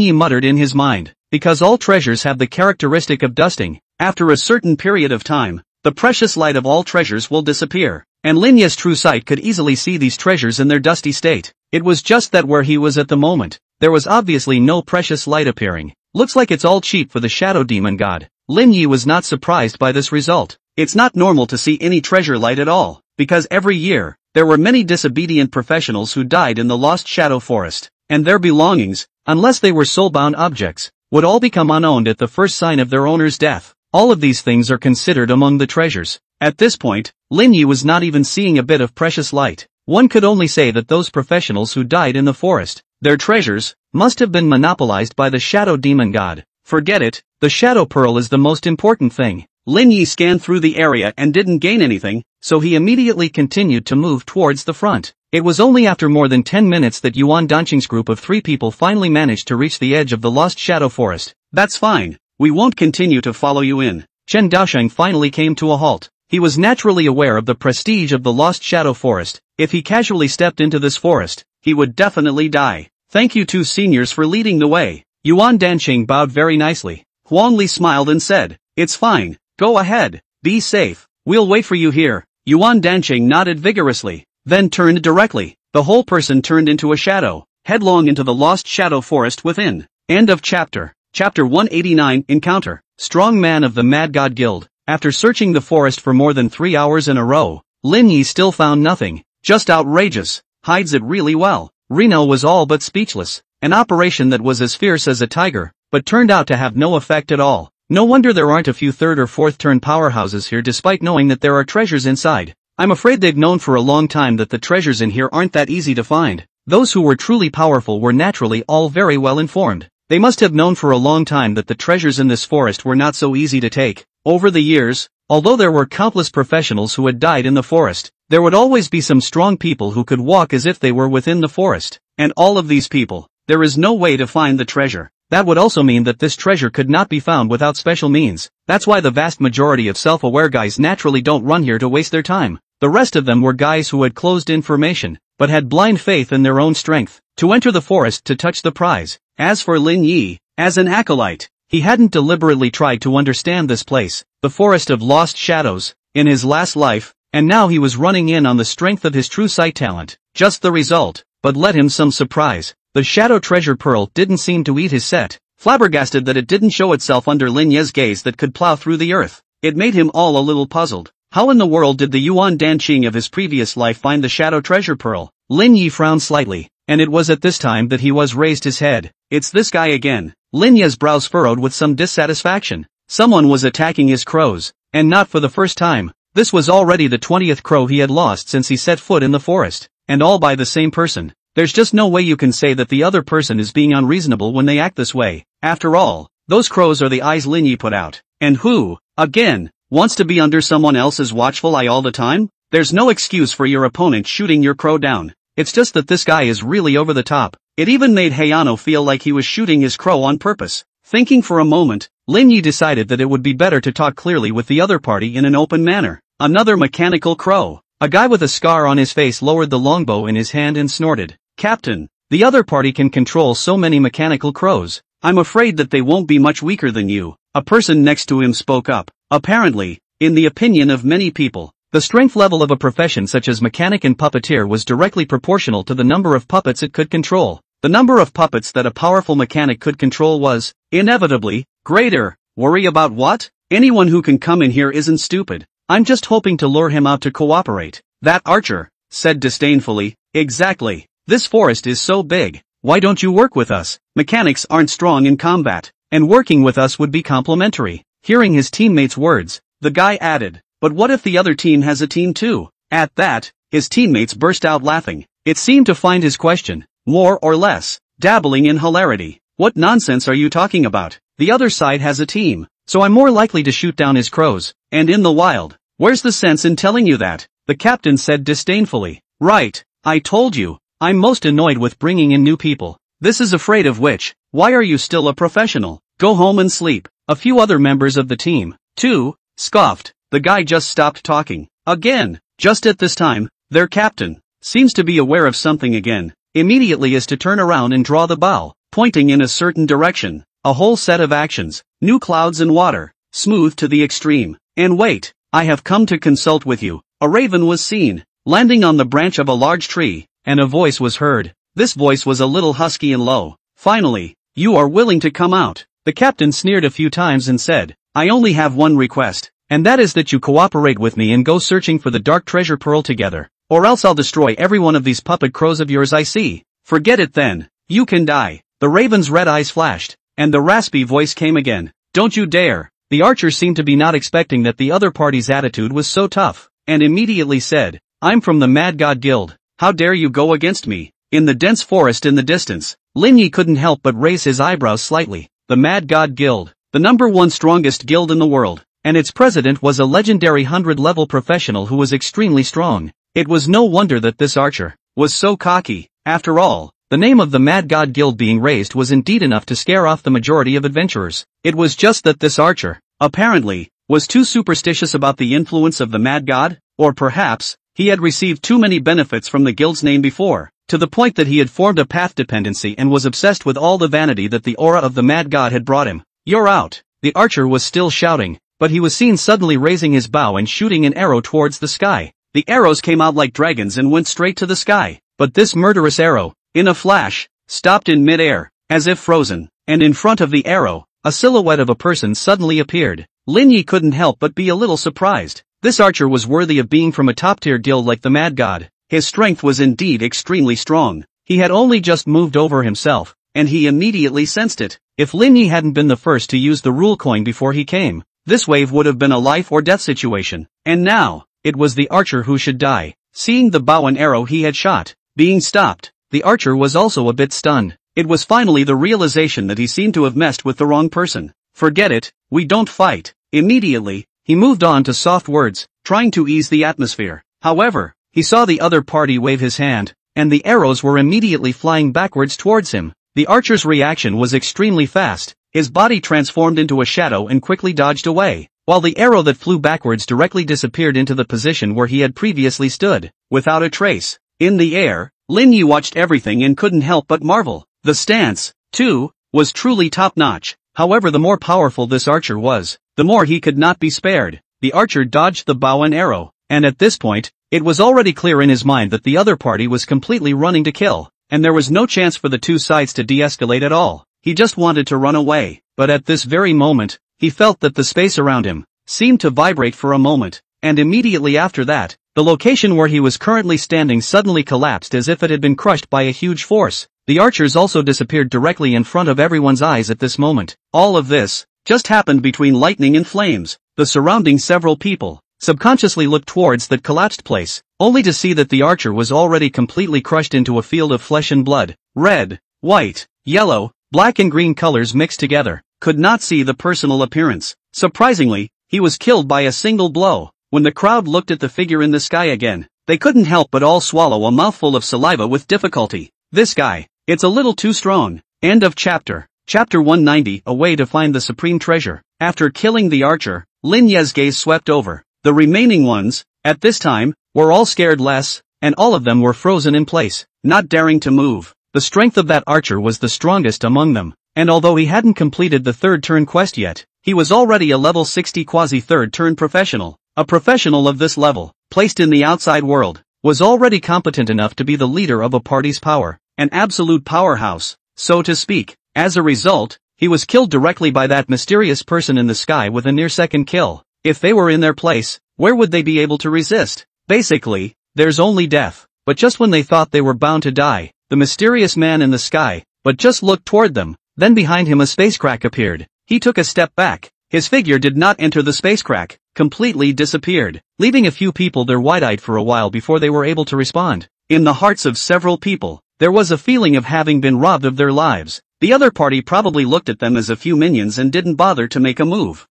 Yi muttered in his mind, because all treasures have the characteristic of dusting. After a certain period of time, the precious light of all treasures will disappear. And Lin Yi's true sight could easily see these treasures in their dusty state. It was just that where he was at the moment, there was obviously no precious light appearing. Looks like it's all cheap for the Shadow Demon God. Lin Yi was not surprised by this result. It's not normal to see any treasure light at all, because every year, there were many disobedient professionals who died in the Lost Shadow Forest, and their belongings, unless they were soul-bound objects, would all become unowned at the first sign of their owner's death. All of these things are considered among the treasures. At this point, Lin Yi was not even seeing a bit of precious light. One could only say that those professionals who died in the forest, their treasures, must have been monopolized by the Shadow Demon God. Forget it, the Shadow Pearl is the most important thing. Lin Yi scanned through the area and didn't gain anything, so he immediately continued to move towards the front. It was only after more than 10 minutes that Yuan Danqing's group of 3 people finally managed to reach the edge of the Lost Shadow Forest. That's fine, we won't continue to follow you in. Chen Daosheng finally came to a halt. He was naturally aware of the prestige of the Lost Shadow Forest. If he casually stepped into this forest, he would definitely die. Thank you 2 seniors for leading the way. Yuan Danqing bowed very nicely. Huang Li smiled and said, "It's fine, go ahead, be safe, we'll wait for you here." Yuan Danqing nodded vigorously, then turned directly. The whole person turned into a shadow, headlong into the Lost Shadow Forest within. End of chapter. Chapter 189 Encounter. Strong man of the Mad God Guild. After searching the forest for more than 3 hours in a row, Lin Yi still found nothing. Just outrageous. Hides it really well. Reno was all but speechless. An operation that was as fierce as a tiger, but turned out to have no effect at all. No wonder there aren't a few 3rd or 4th turn powerhouses here despite knowing that there are treasures inside. I'm afraid they've known for a long time that the treasures in here aren't that easy to find. Those who were truly powerful were naturally all very well informed. They must have known for a long time that the treasures in this forest were not so easy to take. Over the years, although there were countless professionals who had died in the forest, there would always be some strong people who could walk as if they were within the forest. And all of these people, there is no way to find the treasure. That would also mean that this treasure could not be found without special means. That's why the vast majority of self-aware guys naturally don't run here to waste their time. The rest of them were guys who had closed information, but had blind faith in their own strength, to enter the forest to touch the prize. As for Lin Yi, as an acolyte, he hadn't deliberately tried to understand this place, the Forest of Lost Shadows, in his last life, and now he was running in on the strength of his true sight talent. Just the result, but led him some surprise. The Shadow Treasure Pearl didn't seem to eat his set, flabbergasted that it didn't show itself under Lin Yi's gaze that could plow through the earth. It made him all a little puzzled. How in the world did the Yuan Danqing of his previous life find the Shadow Treasure Pearl? Lin Yi frowned slightly, and it was at this time that he raised his head. It's this guy again. Lin Yi's brows furrowed with some dissatisfaction. Someone was attacking his crows, and not for the first time. This was already the 20th crow he had lost since he set foot in the forest, and all by the same person. There's just no way you can say that the other person is being unreasonable when they act this way. After all, those crows are the eyes Lin Yi put out. And who, again, wants to be under someone else's watchful eye all the time? There's no excuse for your opponent shooting your crow down. It's just that this guy is really over the top. It even made Hayano feel like he was shooting his crow on purpose. Thinking for a moment, Lin Yi decided that it would be better to talk clearly with the other party in an open manner. Another mechanical crow. A guy with a scar on his face lowered the longbow in his hand and snorted. "Captain, The other party can control so many mechanical crows. I'm afraid that they won't be much weaker than you. A person next to him spoke up. Apparently, in the opinion of many people, the strength level of a profession such as mechanic and puppeteer was directly proportional to the number of puppets it could control. The number of puppets that a powerful mechanic could control was, inevitably, greater. Worry about what? Anyone who can come in here isn't stupid. I'm just hoping to lure him out to cooperate. That archer said disdainfully. Exactly. This forest is so big. Why don't you work with us? Mechanics aren't strong in combat, and working with us would be complimentary. Hearing his teammates' words, the guy added, but what if the other team has a team too? At that, his teammates burst out laughing. It seemed to find his question, more or less, dabbling in hilarity. What nonsense are you talking about? The other side has a team, so I'm more likely to shoot down his crows, and in the wild. Where's the sense in telling you that? The captain said disdainfully. Right, I told you. I'm most annoyed with bringing in new people. This is afraid of which. Why are you still a professional? Go home and sleep. A few other members of the team, too, scoffed. The guy just stopped talking. Again. Just at this time, their captain seems to be aware of something again. Immediately is to turn around and draw the bow, pointing in a certain direction. A whole set of actions. New clouds and water. Smooth to the extreme. And wait, I have come to consult with you. A raven was seen, landing on the branch of a large tree, and a voice was heard. This voice was a little husky and low. Finally, you are willing to come out. The captain sneered a few times and said, I only have one request, and that is that you cooperate with me and go searching for the dark treasure pearl together, or else I'll destroy every one of these puppet crows of yours I see. Forget it then. You can die. The raven's red eyes flashed, and the raspy voice came again. Don't you dare. The archer seemed to be not expecting that the other party's attitude was so tough, and immediately said, I'm from the Mad God Guild. How dare you go against me? In the dense forest in the distance, Lin Yi couldn't help but raise his eyebrows slightly. The Mad God Guild, the #1 strongest guild in the world, and its president was a legendary 100-level professional who was extremely strong. It was no wonder that this archer was so cocky. After all, the name of the Mad God Guild being raised was indeed enough to scare off the majority of adventurers. It was just that this archer, apparently, was too superstitious about the influence of the Mad God, or perhaps, he had received too many benefits from the guild's name before, to the point that he had formed a path dependency and was obsessed with all the vanity that the aura of the Mad God had brought him. You're out. The archer was still shouting, but he was seen suddenly raising his bow and shooting an arrow towards the sky. The arrows came out like dragons and went straight to the sky, but this murderous arrow, in a flash, stopped in mid-air, as if frozen, and in front of the arrow, a silhouette of a person suddenly appeared. Lin Yi couldn't help but be a little surprised. This archer was worthy of being from a top-tier guild like the Mad God. His strength was indeed extremely strong. He had only just moved over himself, and he immediately sensed it. If Lin Yi hadn't been the first to use the rule coin before he came, this wave would have been a life or death situation. And now, it was the archer who should die. Seeing the bow and arrow he had shot being stopped, the archer was also a bit stunned. It was finally the realization that he seemed to have messed with the wrong person. Forget it, we don't fight. Immediately, he moved on to soft words, trying to ease the atmosphere. However, he saw the other party wave his hand, and the arrows were immediately flying backwards towards him. The archer's reaction was extremely fast. His body transformed into a shadow and quickly dodged away, while the arrow that flew backwards directly disappeared into the position where he had previously stood, without a trace. In the air, Lin Yi watched everything and couldn't help but marvel. The stance, too, was truly top-notch. However, the more powerful this archer was, the more he could not be spared. The archer dodged the bow and arrow, and at this point, it was already clear in his mind that the other party was completely running to kill, and there was no chance for the two sides to de-escalate at all. He just wanted to run away, but at this very moment, he felt that the space around him seemed to vibrate for a moment, and immediately after that, the location where he was currently standing suddenly collapsed as if it had been crushed by a huge force. The archers also disappeared directly in front of everyone's eyes at this moment. All of this just happened between lightning and flames. The surrounding several people subconsciously looked towards that collapsed place, only to see that the archer was already completely crushed into a field of flesh and blood. Red, white, yellow, black and green colors mixed together. Could not see the personal appearance. Surprisingly, he was killed by a single blow. When the crowd looked at the figure in the sky again, they couldn't help but all swallow a mouthful of saliva with difficulty. This guy, it's a little too strong. End of chapter. Chapter 190. A way to find the supreme treasure. After killing the archer, Lin Ye's gaze swept over the remaining ones. At this time, were all scared less, and all of them were frozen in place, not daring to move. the strength of that archer was the strongest among them, and although he hadn't completed the third turn quest yet, he was already a level 60 quasi-third turn professional. A professional of this level, placed in the outside world, was already competent enough to be the leader of a party's power, an absolute powerhouse, so to speak. As a result, he was killed directly by that mysterious person in the sky with a near-second kill. If they were in their place, where would they be able to resist? Basically, there's only death. But just when they thought they were bound to die, the mysterious man in the sky, but just looked toward them, then behind him a spacecrack appeared. He took a step back. His figure did not enter the spacecrack, completely disappeared, leaving a few people there wide-eyed for a while before they were able to respond. In the hearts of several people, there was a feeling of having been robbed of their lives. The other party probably looked at them as a few minions and didn't bother to make a move.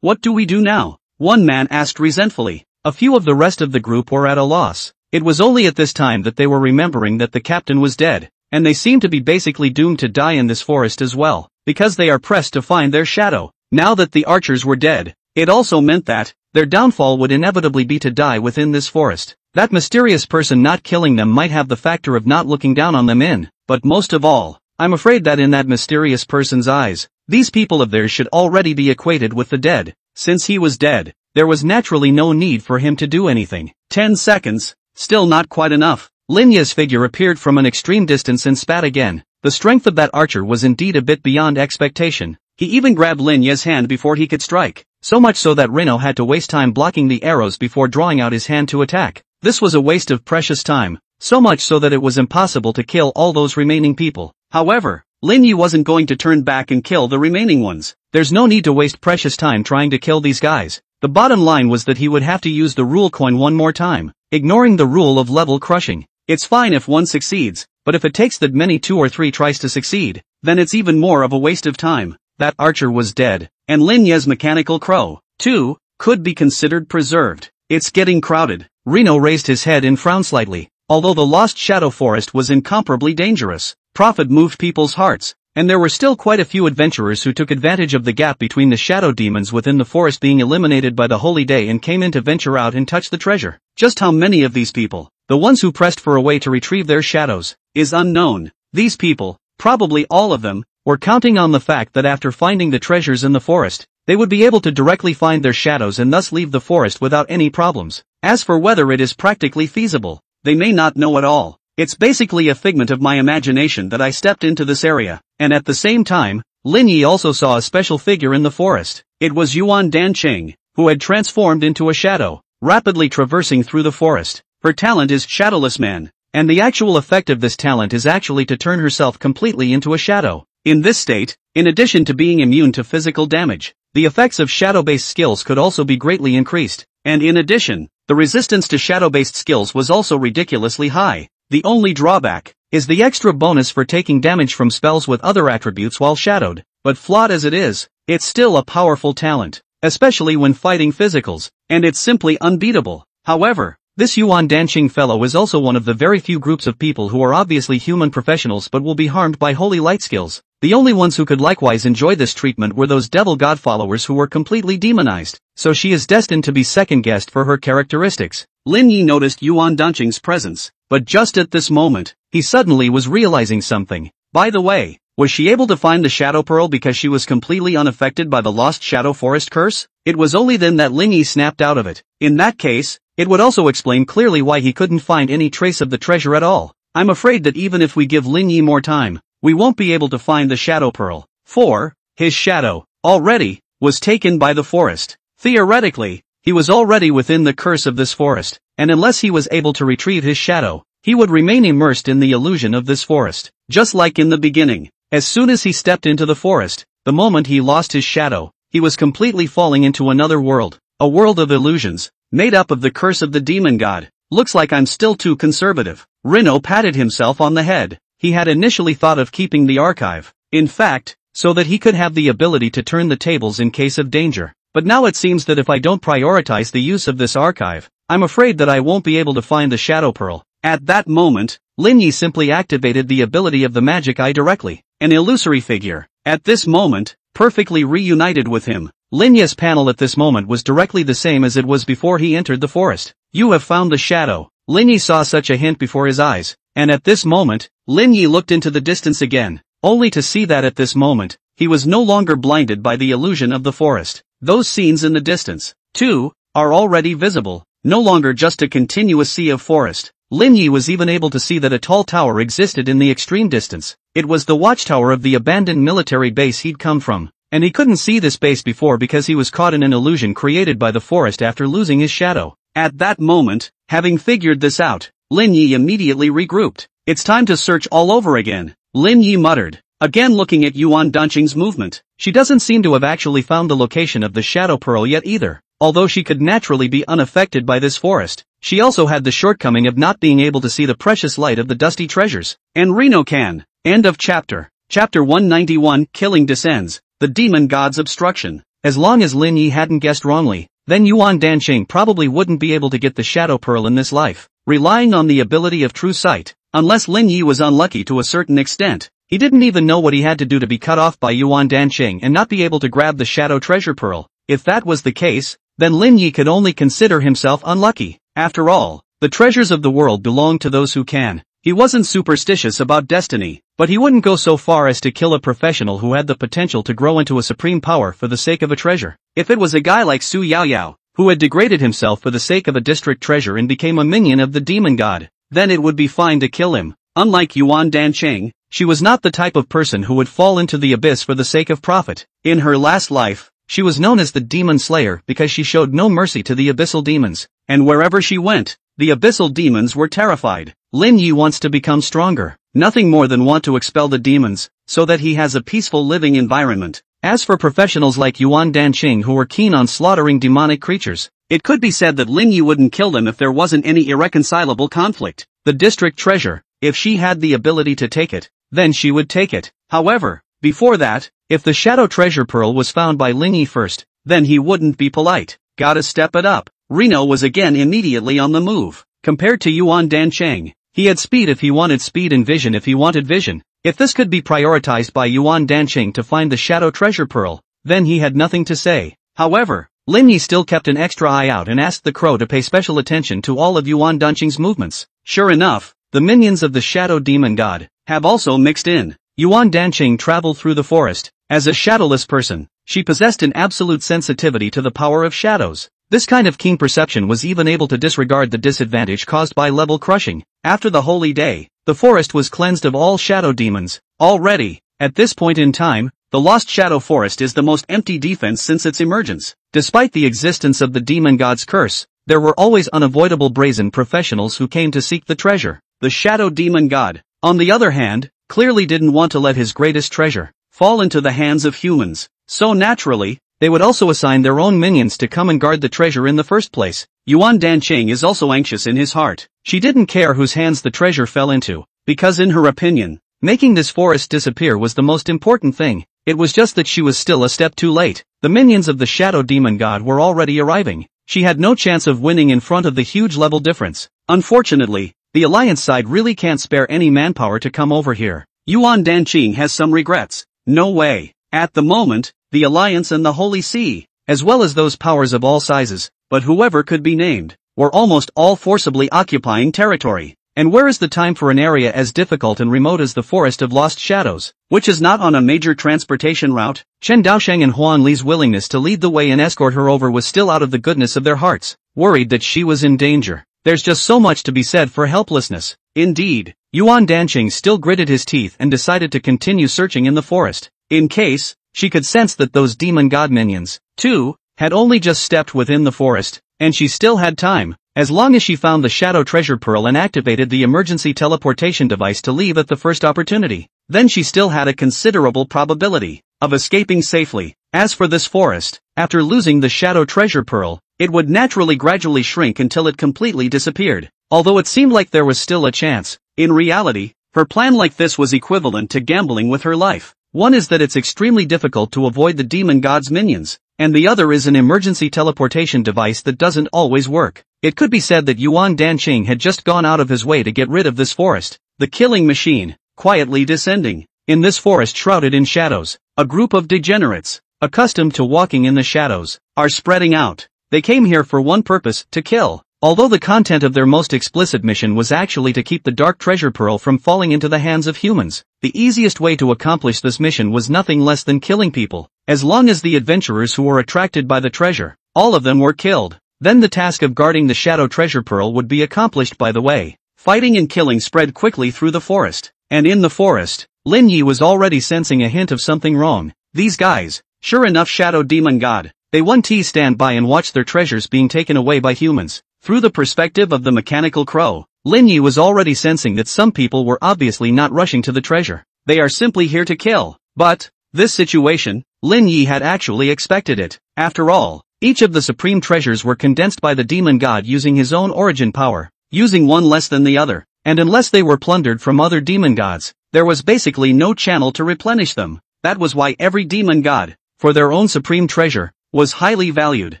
What do we do now? One man asked resentfully. A few of the rest of the group were at a loss. It was only at this time that they were remembering that the captain was dead, and they seemed to be basically doomed to die in this forest as well, because they are pressed to find their shadow. Now that the archers were dead, it also meant that their downfall would inevitably be to die within this forest. That mysterious person not killing them might have the factor of not looking down on them but most of all, I'm afraid that in that mysterious person's eyes, these people of theirs should already be equated with the dead. Since he was dead, there was naturally no need for him to do anything. 10 seconds, still not quite enough. Lin Ye's figure appeared from an extreme distance and spat again. The strength of that archer was indeed a bit beyond expectation. He even grabbed Lin Ye's hand before he could strike, so much so that Reno had to waste time blocking the arrows before drawing out his hand to attack. This was a waste of precious time, so much so that it was impossible to kill all those remaining people. However, Lin Ye wasn't going to turn back and kill the remaining ones. There's no need to waste precious time trying to kill these guys. The bottom line was that he would have to use the rule coin one more time, ignoring the rule of level crushing. It's fine if one succeeds, but if it takes that many 2 or 3 tries to succeed, then it's even more of a waste of time. That archer was dead, and Lin Ye's mechanical crow, too, could be considered preserved. It's getting crowded. Reno raised his head and frowned slightly. Although the Lost Shadow Forest was incomparably dangerous, profit moved people's hearts, and there were still quite a few adventurers who took advantage of the gap between the shadow demons within the forest being eliminated by the holy day and came in to venture out and touch the treasure. Just how many of these people, the ones who pressed for a way to retrieve their shadows, is unknown. These people, probably all of them, were counting on the fact that after finding the treasures in the forest, they would be able to directly find their shadows and thus leave the forest without any problems. As for whether it is practically feasible, they may not know at all. It's basically a figment of my imagination that I stepped into this area, and at the same time, Lin Ye also saw a special figure in the forest. It was Yuan Dancheng, who had transformed into a shadow, rapidly traversing through the forest. Her talent is Shadowless Man, and the actual effect of this talent is actually to turn herself completely into a shadow. In this state, in addition to being immune to physical damage, the effects of shadow-based skills could also be greatly increased, and in addition, the resistance to shadow-based skills was also ridiculously high. The only drawback is the extra bonus for taking damage from spells with other attributes while shadowed, but flawed as it is, it's still a powerful talent, especially when fighting physicals, and it's simply unbeatable. However, this Yuan Dancheng fellow is also one of the very few groups of people who are obviously human professionals but will be harmed by holy light skills. The only ones who could likewise enjoy this treatment were those devil god followers who were completely demonized, so she is destined to be second-guessed for her characteristics. Lin Ye noticed Yuan Dancheng's presence, but just at this moment, he suddenly was realizing something. By the way, was she able to find the Shadow Pearl because she was completely unaffected by the Lost Shadow Forest curse? It was only then that Lin Ye snapped out of it. In that case, it would also explain clearly why he couldn't find any trace of the treasure at all. I'm afraid that even if we give Lin Ye more time, we won't be able to find the Shadow Pearl. For, his shadow, already, was taken by the forest. Theoretically, he was already within the curse of this forest, and unless he was able to retrieve his shadow, he would remain immersed in the illusion of this forest. Just like in the beginning, as soon as he stepped into the forest, the moment he lost his shadow, he was completely falling into another world, a world of illusions, made up of the curse of the demon god. Looks like I'm still too conservative. Reno patted himself on the head. He had initially thought of keeping the archive, in fact, so that he could have the ability to turn the tables in case of danger. But now it seems that if I don't prioritize the use of this archive, I'm afraid that I won't be able to find the Shadow Pearl. At that moment, Lin Ye simply activated the ability of the magic eye directly, an illusory figure, at this moment, perfectly reunited with him. Lin Ye's panel at this moment was directly the same as it was before he entered the forest. You have found the shadow. Lin Ye saw such a hint before his eyes, and at this moment, Lin Yi looked into the distance again, only to see that at this moment, he was no longer blinded by the illusion of the forest. Those scenes in the distance, too, are already visible, no longer just a continuous sea of forest. Lin Yi was even able to see that a tall tower existed in the extreme distance. It was the watchtower of the abandoned military base he'd come from, and he couldn't see this base before because he was caught in an illusion created by the forest after losing his shadow. At that moment, having figured this out, Lin Yi immediately regrouped. It's time to search all over again, Lin Yi muttered, again looking at Yuan Danqing's movement. She doesn't seem to have actually found the location of the Shadow Pearl yet either. Although she could naturally be unaffected by this forest, she also had the shortcoming of not being able to see the precious light of the dusty treasures. And Reno can. End of chapter. Chapter 191 Killing descends. The Demon God's Obstruction. As long as Lin Yi hadn't guessed wrongly, then Yuan Danqing probably wouldn't be able to get the Shadow Pearl in this life, relying on the ability of true sight. Unless Lin Yi was unlucky to a certain extent, he didn't even know what he had to do to be cut off by Yuan Danqing and not be able to grab the Shadow Treasure Pearl. If that was the case, then Lin Yi could only consider himself unlucky. After all, the treasures of the world belong to those who can. He wasn't superstitious about destiny, but he wouldn't go so far as to kill a professional who had the potential to grow into a supreme power for the sake of a treasure. If it was a guy like Su Yaoyao, who had degraded himself for the sake of a district treasure and became a minion of the demon god, then it would be fine to kill him. Unlike Yuan Danqing, she was not the type of person who would fall into the abyss for the sake of profit. In her last life, she was known as the Demon Slayer because she showed no mercy to the abyssal demons, and wherever she went, the abyssal demons were terrified. Lin Yi wants to become stronger, nothing more than want to expel the demons, so that he has a peaceful living environment. As for professionals like Yuan Danqing who were keen on slaughtering demonic creatures, it could be said that Lin Yi wouldn't kill them if there wasn't any irreconcilable conflict. The district treasure, if she had the ability to take it, then she would take it. However, before that, if the Shadow Treasure Pearl was found by Lin Yi first, then he wouldn't be polite. Gotta step it up. Reno was again immediately on the move. Compared to Yuan Danqing, he had speed if he wanted speed and vision if he wanted vision. If this could be prioritized by Yuan Danqing to find the Shadow Treasure Pearl, then he had nothing to say. However, Lin Yi still kept an extra eye out and asked the crow to pay special attention to all of Yuan Danqing's movements. Sure enough, the minions of the Shadow Demon God have also mixed in. Yuan Danqing traveled through the forest. As a shadowless person, she possessed an absolute sensitivity to the power of shadows. This kind of keen perception was even able to disregard the disadvantage caused by level crushing. After the holy day, the forest was cleansed of all shadow demons. Already, at this point in time, the Lost Shadow Forest is the most empty defense since its emergence. Despite the existence of the demon god's curse, there were always unavoidable brazen professionals who came to seek the treasure. The Shadow Demon God, on the other hand, clearly didn't want to let his greatest treasure fall into the hands of humans. So naturally, they would also assign their own minions to come and guard the treasure in the first place. Yuan Danqing is also anxious in his heart. She didn't care whose hands the treasure fell into, because in her opinion, making this forest disappear was the most important thing. It was just that she was still a step too late. The minions of the Shadow Demon God were already arriving. She had no chance of winning in front of the huge level difference. Unfortunately, the Alliance side really can't spare any manpower to come over here. Yuan Danqing has some regrets. No way. At the moment, the Alliance and the Holy See, as well as those powers of all sizes, but whoever could be named, were almost all forcibly occupying territory. And where is the time for an area as difficult and remote as the Forest of Lost Shadows, which is not on a major transportation route? Chen Daosheng and Huan Li's willingness to lead the way and escort her over was still out of the goodness of their hearts, worried that she was in danger. There's just so much to be said for helplessness. Indeed, Yuan Danqing still gritted his teeth and decided to continue searching in the forest. In case, she could sense that those demon god minions, too, had only just stepped within the forest, and she still had time, as long as she found the Shadow Treasure Pearl and activated the emergency teleportation device to leave at the first opportunity. Then she still had a considerable probability of escaping safely. As for this forest, after losing the Shadow Treasure Pearl, it would naturally gradually shrink until it completely disappeared. Although it seemed like there was still a chance, in reality, her plan like this was equivalent to gambling with her life. One is that it's extremely difficult to avoid the demon god's minions, and the other is an emergency teleportation device that doesn't always work. It could be said that Yuan Danqing had just gone out of his way to get rid of this forest. The killing machine, quietly descending. In this forest shrouded in shadows, a group of degenerates, accustomed to walking in the shadows, are spreading out. They came here for one purpose, to kill. Although the content of their most explicit mission was actually to keep the Dark Treasure Pearl from falling into the hands of humans, the easiest way to accomplish this mission was nothing less than killing people. As long as the adventurers who were attracted by the treasure, all of them were killed, then the task of guarding the Shadow Treasure Pearl would be accomplished by the way. Fighting and killing spread quickly through the forest, and in the forest, Lin Yi was already sensing a hint of something wrong. These guys, sure enough, Shadow Demon God, they 1T stand by and watch their treasures being taken away by humans. Through the perspective of the mechanical crow, Lin Yi was already sensing that some people were obviously not rushing to the treasure. They are simply here to kill. But, this situation, Lin Yi had actually expected it. After all, each of the supreme treasures were condensed by the demon god using his own origin power, using one less than the other, and unless they were plundered from other demon gods, there was basically no channel to replenish them. That was why every demon god, for their own supreme treasure, was highly valued.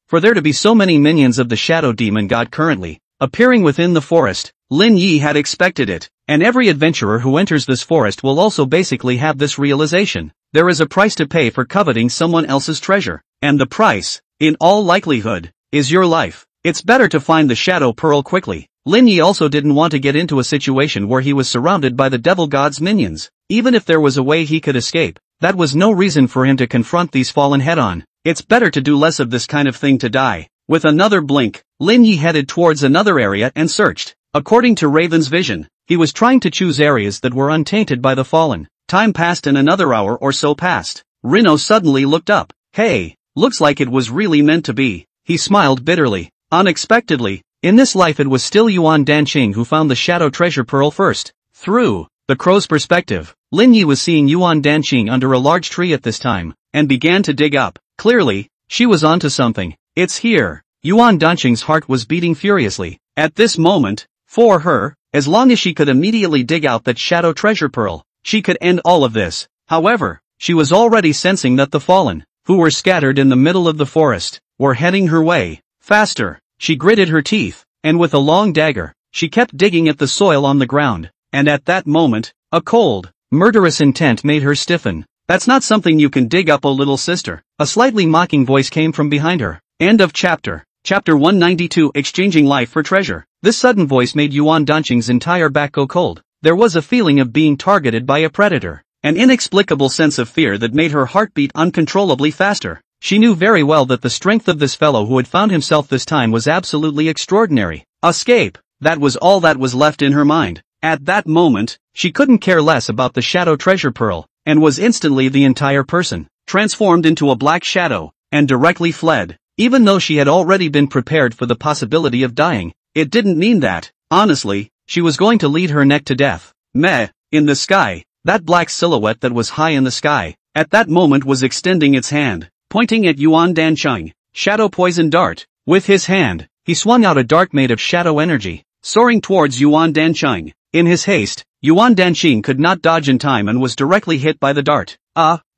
For there to be so many minions of the Shadow Demon God currently appearing within the forest, Lin Yi had expected it, and every adventurer who enters this forest will also basically have this realization. There is a price to pay for coveting someone else's treasure, and the price, in all likelihood, is your life. It's better to find the Shadow Pearl quickly. Lin Yi also didn't want to get into a situation where he was surrounded by the Devil God's minions. Even if there was a way he could escape, that was no reason for him to confront these fallen head-on. It's better to do less of this kind of thing to die. With another blink, Lin Yi headed towards another area and searched. According to Raven's vision, he was trying to choose areas that were untainted by the fallen. Time passed and another hour or so passed. Rino suddenly looked up. Hey, looks like it was really meant to be. He smiled bitterly. Unexpectedly, in this life it was still Yuan Danqing who found the Shadow Treasure Pearl first. Through the crow's perspective, Lin Yi was seeing Yuan Danqing under a large tree at this time, and began to dig up. Clearly, she was onto something. It's here. Yuan Danqing's heart was beating furiously. At this moment, for her, as long as she could immediately dig out that Shadow Treasure Pearl, she could end all of this. However, she was already sensing that the fallen, who were scattered in the middle of the forest, were heading her way. Faster. She gritted her teeth, and with a long dagger, she kept digging at the soil on the ground. And at that moment, a cold, murderous intent made her stiffen. That's not something you can dig up, oh little sister. A slightly mocking voice came from behind her. End of chapter. Chapter 192, Exchanging Life for Treasure. This sudden voice made Yuan Danqing's entire back go cold. There was a feeling of being targeted by a predator. An inexplicable sense of fear that made her heart beat uncontrollably faster. She knew very well that the strength of this fellow who had found himself this time was absolutely extraordinary. Escape. That was all that was left in her mind. At that moment, she couldn't care less about the Shadow Treasure Pearl, and was instantly the entire person, transformed into a black shadow, and directly fled. Even though she had already been prepared for the possibility of dying, it didn't mean that, honestly, she was going to lead her neck to death. Meh, in the sky, that black silhouette that was high in the sky, at that moment was extending its hand, pointing at Yuan Danqing. Shadow Poison Dart. With his hand, he swung out a dart made of shadow energy, soaring towards Yuan Danqing. In his haste, Yuan Danqing could not dodge in time and was directly hit by the dart.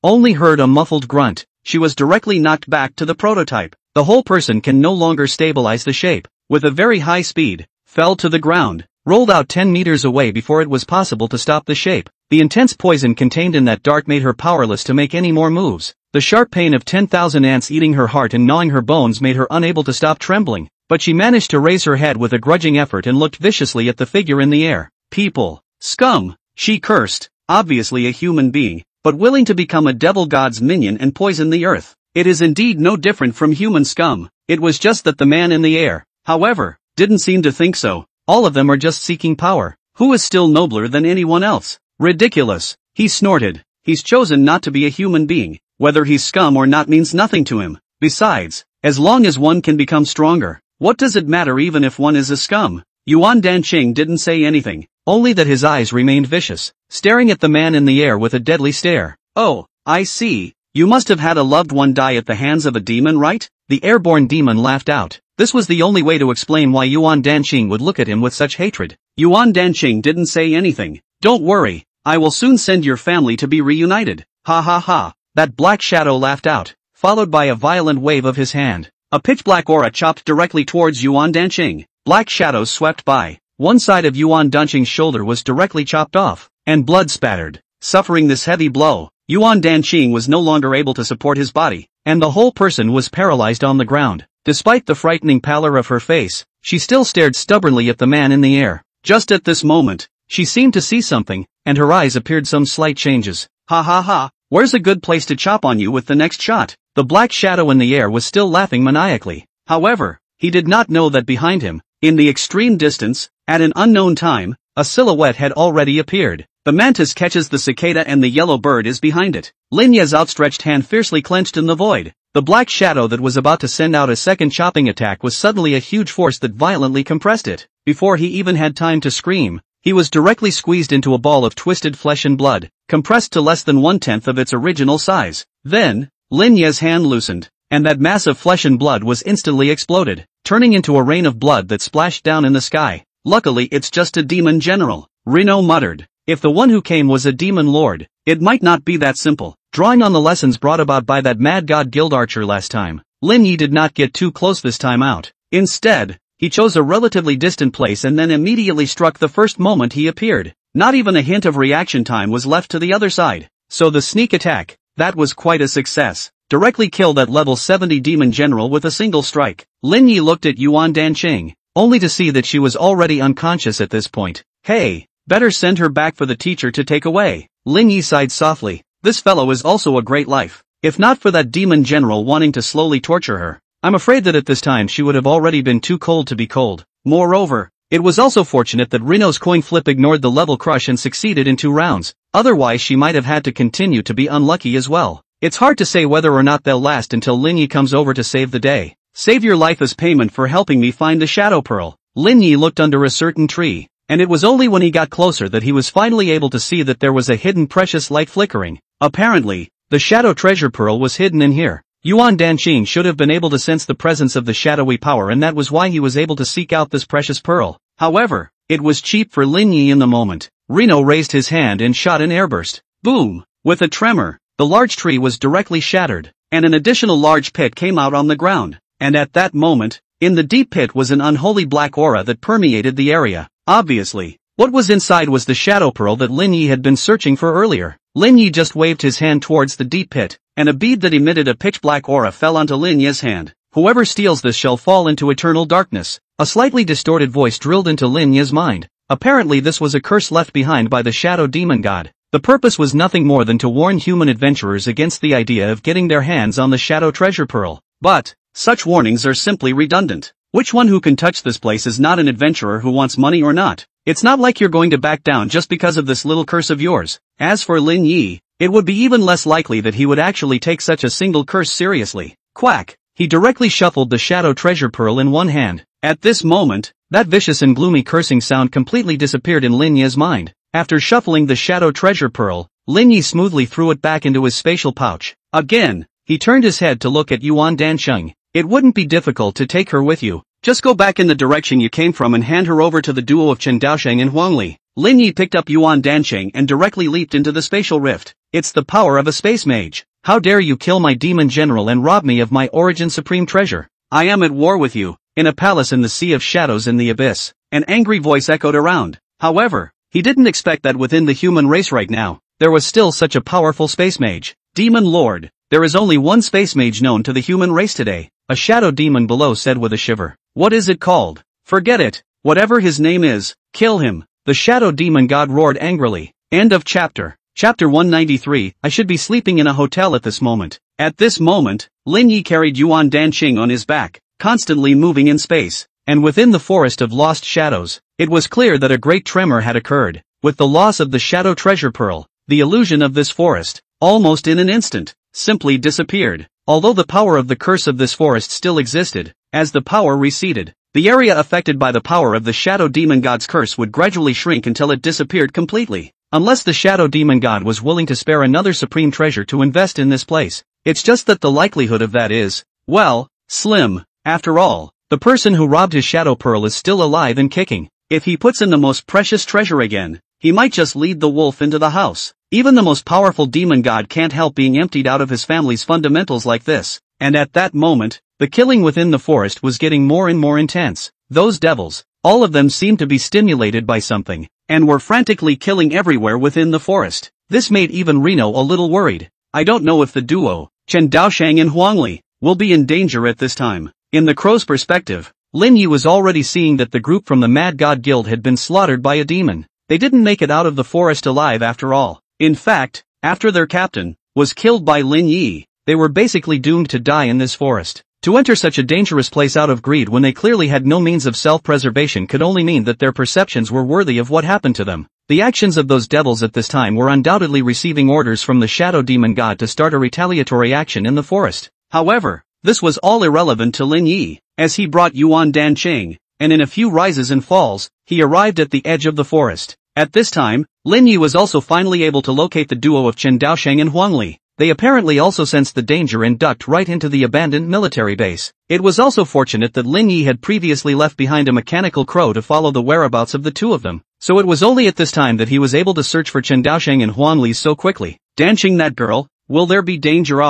Only heard a muffled grunt. She was directly knocked back to the prototype. The whole person can no longer stabilize the shape. With a very high speed, fell to the ground, rolled out 10 meters away before it was possible to stop the shape. The intense poison contained in that dart made her powerless to make any more moves. The sharp pain of 10,000 ants eating her heart and gnawing her bones made her unable to stop trembling. But she managed to raise her head with a grudging effort and looked viciously at the figure in the air. People. Scum. She cursed. Obviously a human being, but willing to become a devil god's minion and poison the earth. It is indeed no different from human scum. It was just that the man in the air, however, didn't seem to think so. All of them are just seeking power. Who is still nobler than anyone else? Ridiculous. He snorted. He's chosen not to be a human being. Whether he's scum or not means nothing to him. Besides, as long as one can become stronger, what does it matter even if one is a scum? Yuan Danqing didn't say anything, only that his eyes remained vicious, staring at the man in the air with a deadly stare. Oh, I see. You must have had a loved one die at the hands of a demon, right? The airborne demon laughed out. This was the only way to explain why Yuan Danqing would look at him with such hatred. Yuan Danqing didn't say anything. Don't worry, I will soon send your family to be reunited. Ha ha ha. That black shadow laughed out, followed by a violent wave of his hand. A pitch-black aura chopped directly towards Yuan Danqing. Black shadows swept by. One side of Yuan Danqing's shoulder was directly chopped off, and blood spattered. Suffering this heavy blow, Yuan Danqing was no longer able to support his body, and the whole person was paralyzed on the ground. Despite the frightening pallor of her face, she still stared stubbornly at the man in the air. Just at this moment, she seemed to see something, and her eyes appeared some slight changes. Ha ha ha, where's a good place to chop on you with the next shot? The black shadow in the air was still laughing maniacally. However, he did not know that behind him, in the extreme distance, at an unknown time, a silhouette had already appeared. The mantis catches the cicada and the yellow bird is behind it. Lin Ye's outstretched hand fiercely clenched in the void. The black shadow that was about to send out a second chopping attack was suddenly a huge force that violently compressed it. Before he even had time to scream, he was directly squeezed into a ball of twisted flesh and blood, compressed to less than 1/10 of its original size. Then, Lin Ye's hand loosened, and that mass of flesh and blood was instantly exploded, turning into a rain of blood that splashed down in the sky. Luckily it's just a demon general, Reno muttered. If the one who came was a demon lord, it might not be that simple. Drawing on the lessons brought about by that mad god guild archer last time, Lin Yi did not get too close this time out. Instead, he chose a relatively distant place and then immediately struck the first moment he appeared. Not even a hint of reaction time was left to the other side. So the sneak attack, that was quite a success. Directly killed that level 70 demon general with a single strike. Lin Yi looked at Yuan Danqing, only to see that she was already unconscious at this point. Hey, better send her back for the teacher to take away. Lin Yi sighed softly. This fellow is also a great life. If not for that demon general wanting to slowly torture her, I'm afraid that at this time she would have already been too cold to be cold. Moreover, it was also fortunate that Reno's coin flip ignored the level crush and succeeded in 2 rounds, otherwise she might have had to continue to be unlucky as well. It's hard to say whether or not they'll last until Lin Yi comes over to save the day. Save your life as payment for helping me find the Shadow Pearl. Lin Yi looked under a certain tree, and it was only when he got closer that he was finally able to see that there was a hidden precious light flickering. Apparently, the Shadow Treasure Pearl was hidden in here. Yuan Danqing should have been able to sense the presence of the shadowy power, and that was why he was able to seek out this precious pearl. However, it was cheap for Lin Yi in the moment. Reno raised his hand and shot an airburst. Boom! With a tremor, the large tree was directly shattered, and an additional large pit came out on the ground. And at that moment, in the deep pit was an unholy black aura that permeated the area. Obviously, what was inside was the Shadow Pearl that Lin Yi had been searching for earlier. Lin Yi just waved his hand towards the deep pit, and a bead that emitted a pitch-black aura fell onto Lin Yi's hand. Whoever steals this shall fall into eternal darkness. A slightly distorted voice drilled into Lin Yi's mind. Apparently this was a curse left behind by the Shadow Demon God. The purpose was nothing more than to warn human adventurers against the idea of getting their hands on the Shadow Treasure Pearl. But such warnings are simply redundant. Which one who can touch this place is not an adventurer who wants money or not? It's not like you're going to back down just because of this little curse of yours. As for Lin Yi, it would be even less likely that he would actually take such a single curse seriously. Quack! He directly shuffled the Shadow Treasure Pearl in one hand. At this moment, that vicious and gloomy cursing sound completely disappeared in Lin Yi's mind. After shuffling the Shadow Treasure Pearl, Lin Yi smoothly threw it back into his spatial pouch. Again, he turned his head to look at Yuan Danqing. It wouldn't be difficult to take her with you. Just go back in the direction you came from and hand her over to the duo of Chen Daosheng and Huang Li. Lin Yi picked up Yuan Danqing and directly leaped into the spatial rift. It's the power of a space mage. How dare you kill my demon general and rob me of my origin supreme treasure? I am at war with you, in a palace in the sea of shadows in the abyss. An angry voice echoed around. However, he didn't expect that within the human race right now, there was still such a powerful space mage. Demon Lord, there is only one space mage known to the human race today, a shadow demon below said with a shiver. What is it called? Forget it. Whatever his name is, kill him. The shadow demon god roared angrily. End of chapter. Chapter 193. I should be sleeping in a hotel at this moment. At this moment, Lin Yi carried Yuan Danqing on his back, constantly moving in space, and within the forest of lost shadows, it was clear that a great tremor had occurred. With the loss of the Shadow Treasure Pearl, the illusion of this forest, almost in an instant, simply disappeared. Although the power of the curse of this forest still existed, as the power receded, the area affected by the power of the Shadow Demon God's curse would gradually shrink until it disappeared completely. Unless the Shadow Demon God was willing to spare another supreme treasure to invest in this place. It's just that the likelihood of that is, well, slim. After all, the person who robbed his Shadow Pearl is still alive and kicking. If he puts in the most precious treasure again, he might just lead the wolf into the house. Even the most powerful demon god can't help being emptied out of his family's fundamentals like this. And at that moment, the killing within the forest was getting more and more intense. Those devils, all of them seemed to be stimulated by something, and were frantically killing everywhere within the forest. This made even Reno a little worried. I don't know if the duo, Chen Daosheng and Huang Li, will be in danger at this time. In the crow's perspective, Lin Yi was already seeing that the group from the Mad God Guild had bin slaughtered by a demon. They didn't make it out of the forest alive after all. In fact, after their captain was killed by Lin Yi, they were basically doomed to die in this forest. To enter such a dangerous place out of greed when they clearly had no means of self-preservation could only mean that their perceptions were worthy of what happened to them. The actions of those devils at this time were undoubtedly receiving orders from the Shadow Demon God to start a retaliatory action in the forest. However, this was all irrelevant to Lin Yi, as he brought Yuan Danqing, and in a few rises and falls, he arrived at the edge of the forest. At this time, Lin Yi was also finally able to locate the duo of Chen Daosheng and Huang Li. They apparently also sensed the danger and ducked right into the abandoned military base. It was also fortunate that Lin Yi had previously left behind a mechanical crow to follow the whereabouts of the two of them, so it was only at this time that he was able to search for Chen Daosheng and Huang Li so quickly. Danqing, that girl, will there be danger?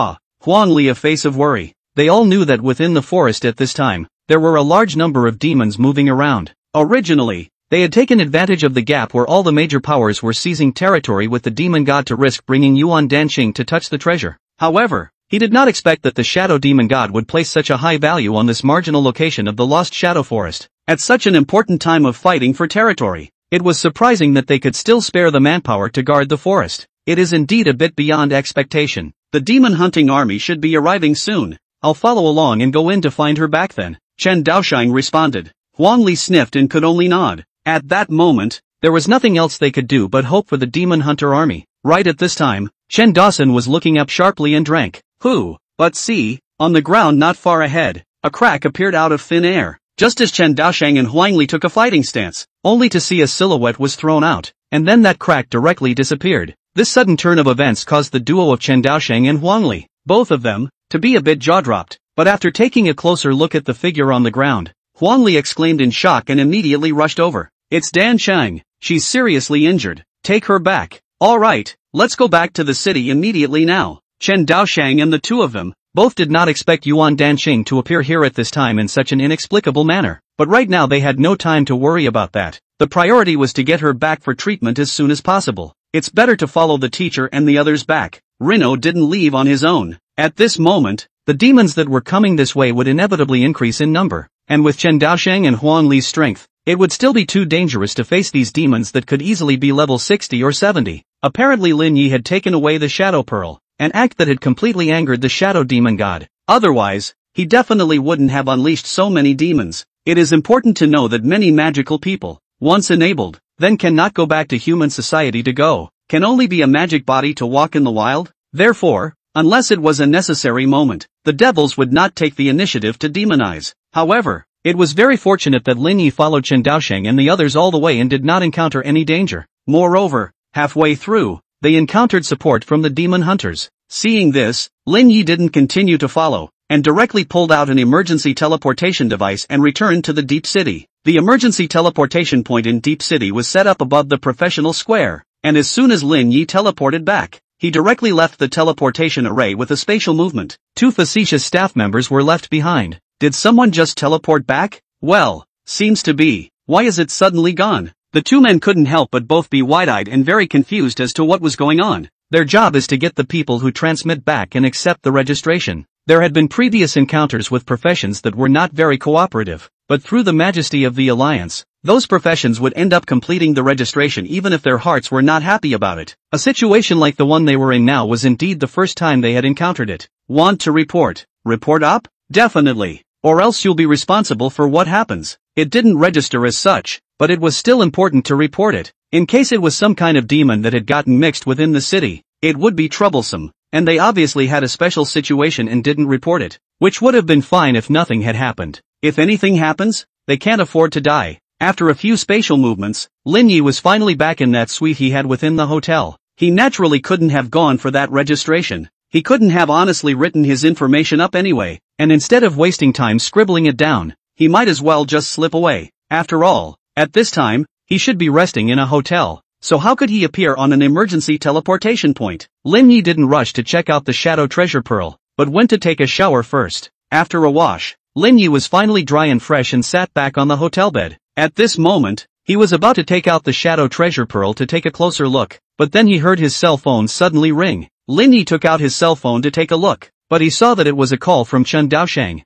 Huang Li, a face of worry. They all knew that within the forest at this time, there were a large number of demons moving around. Originally, they had taken advantage of the gap where all the major powers were seizing territory with the demon god to risk bringing Yuan Danqing to touch the treasure. However, he did not expect that the Shadow Demon God would place such a high value on this marginal location of the Lost Shadow Forest, at such an important time of fighting for territory. It was surprising that they could still spare the manpower to guard the forest. It is indeed a bit beyond expectation. The demon hunting army should be arriving soon. I'll follow along and go in to find her back then, Chen Daosheng responded. Huang Li sniffed and could only nod. At that moment, there was nothing else they could do but hope for the demon hunter army. Right at this time, Chen Dawson was looking up sharply and drank. But see, on the ground not far ahead, a crack appeared out of thin air, just as Chen Daosheng and Huang Li took a fighting stance, only to see a silhouette was thrown out, and then that crack directly disappeared. This sudden turn of events caused the duo of Chen Daosheng and Huang Li, both of them, to be a bit jaw-dropped, but after taking a closer look at the figure on the ground, Huang Li exclaimed in shock and immediately rushed over. It's Danqing. She's seriously injured. Take her back. All right, let's go back to the city immediately now. Chen Daosheng and the two of them, both did not expect Yuan Danqing to appear here at this time in such an inexplicable manner, but right now they had no time to worry about that. The priority was to get her back for treatment as soon as possible. It's better to follow the teacher and the others back. Rino didn't leave on his own. At this moment, the demons that were coming this way would inevitably increase in number, and with Chen Daosheng and Huang Li's strength, it would still be too dangerous to face these demons that could easily be level 60 or 70. Apparently Lin Yi had taken away the Shadow Pearl, an act that had completely angered the Shadow Demon God. Otherwise, he definitely wouldn't have unleashed so many demons. It is important to know that many magical people, once enabled, then cannot go back to human society to go, can only be a magic body to walk in the wild. Therefore, unless it was a necessary moment, the devils would not take the initiative to demonize. However, it was very fortunate that Lin Yi followed Chen Daosheng and the others all the way and did not encounter any danger. Moreover, halfway through, they encountered support from the demon hunters. Seeing this, Lin Yi didn't continue to follow, and directly pulled out an emergency teleportation device and returned to the Deep City. The emergency teleportation point in Deep City was set up above the professional square, and as soon as Lin Yi teleported back, he directly left the teleportation array with a spatial movement. Two facetious staff members were left behind. Did someone just teleport back? Well, seems to be. Why is it suddenly gone? The two men couldn't help but both be wide-eyed and very confused as to what was going on. Their job is to get the people who transmit back and accept the registration. There had been previous encounters with professions that were not very cooperative, but through the majesty of the Alliance, those professions would end up completing the registration even if their hearts were not happy about it. A situation like the one they were in now was indeed the first time they had encountered it. Want to report? Report up? Definitely. Or else you'll be responsible for what happens. It didn't register as such, but it was still important to report it. In case it was some kind of demon that had gotten mixed within the city, it would be troublesome, and they obviously had a special situation and didn't report it, which would have been fine if nothing had happened. If anything happens, they can't afford to die. After a few spatial movements, Lin Yi was finally back in that suite he had within the hotel. He naturally couldn't have gone for that registration. He couldn't have honestly written his information up anyway, and instead of wasting time scribbling it down, he might as well just slip away. After all, at this time, he should be resting in a hotel, so how could he appear on an emergency teleportation point? Lin Yi didn't rush to check out the Shadow Treasure Pearl, but went to take a shower first. After a wash, Lin Yi was finally dry and fresh and sat back on the hotel bed. At this moment, he was about to take out the Shadow Treasure Pearl to take a closer look, but then he heard his cell phone suddenly ring. Lin Yi took out his cell phone to take a look, but he saw that it was a call from Chen Daosheng.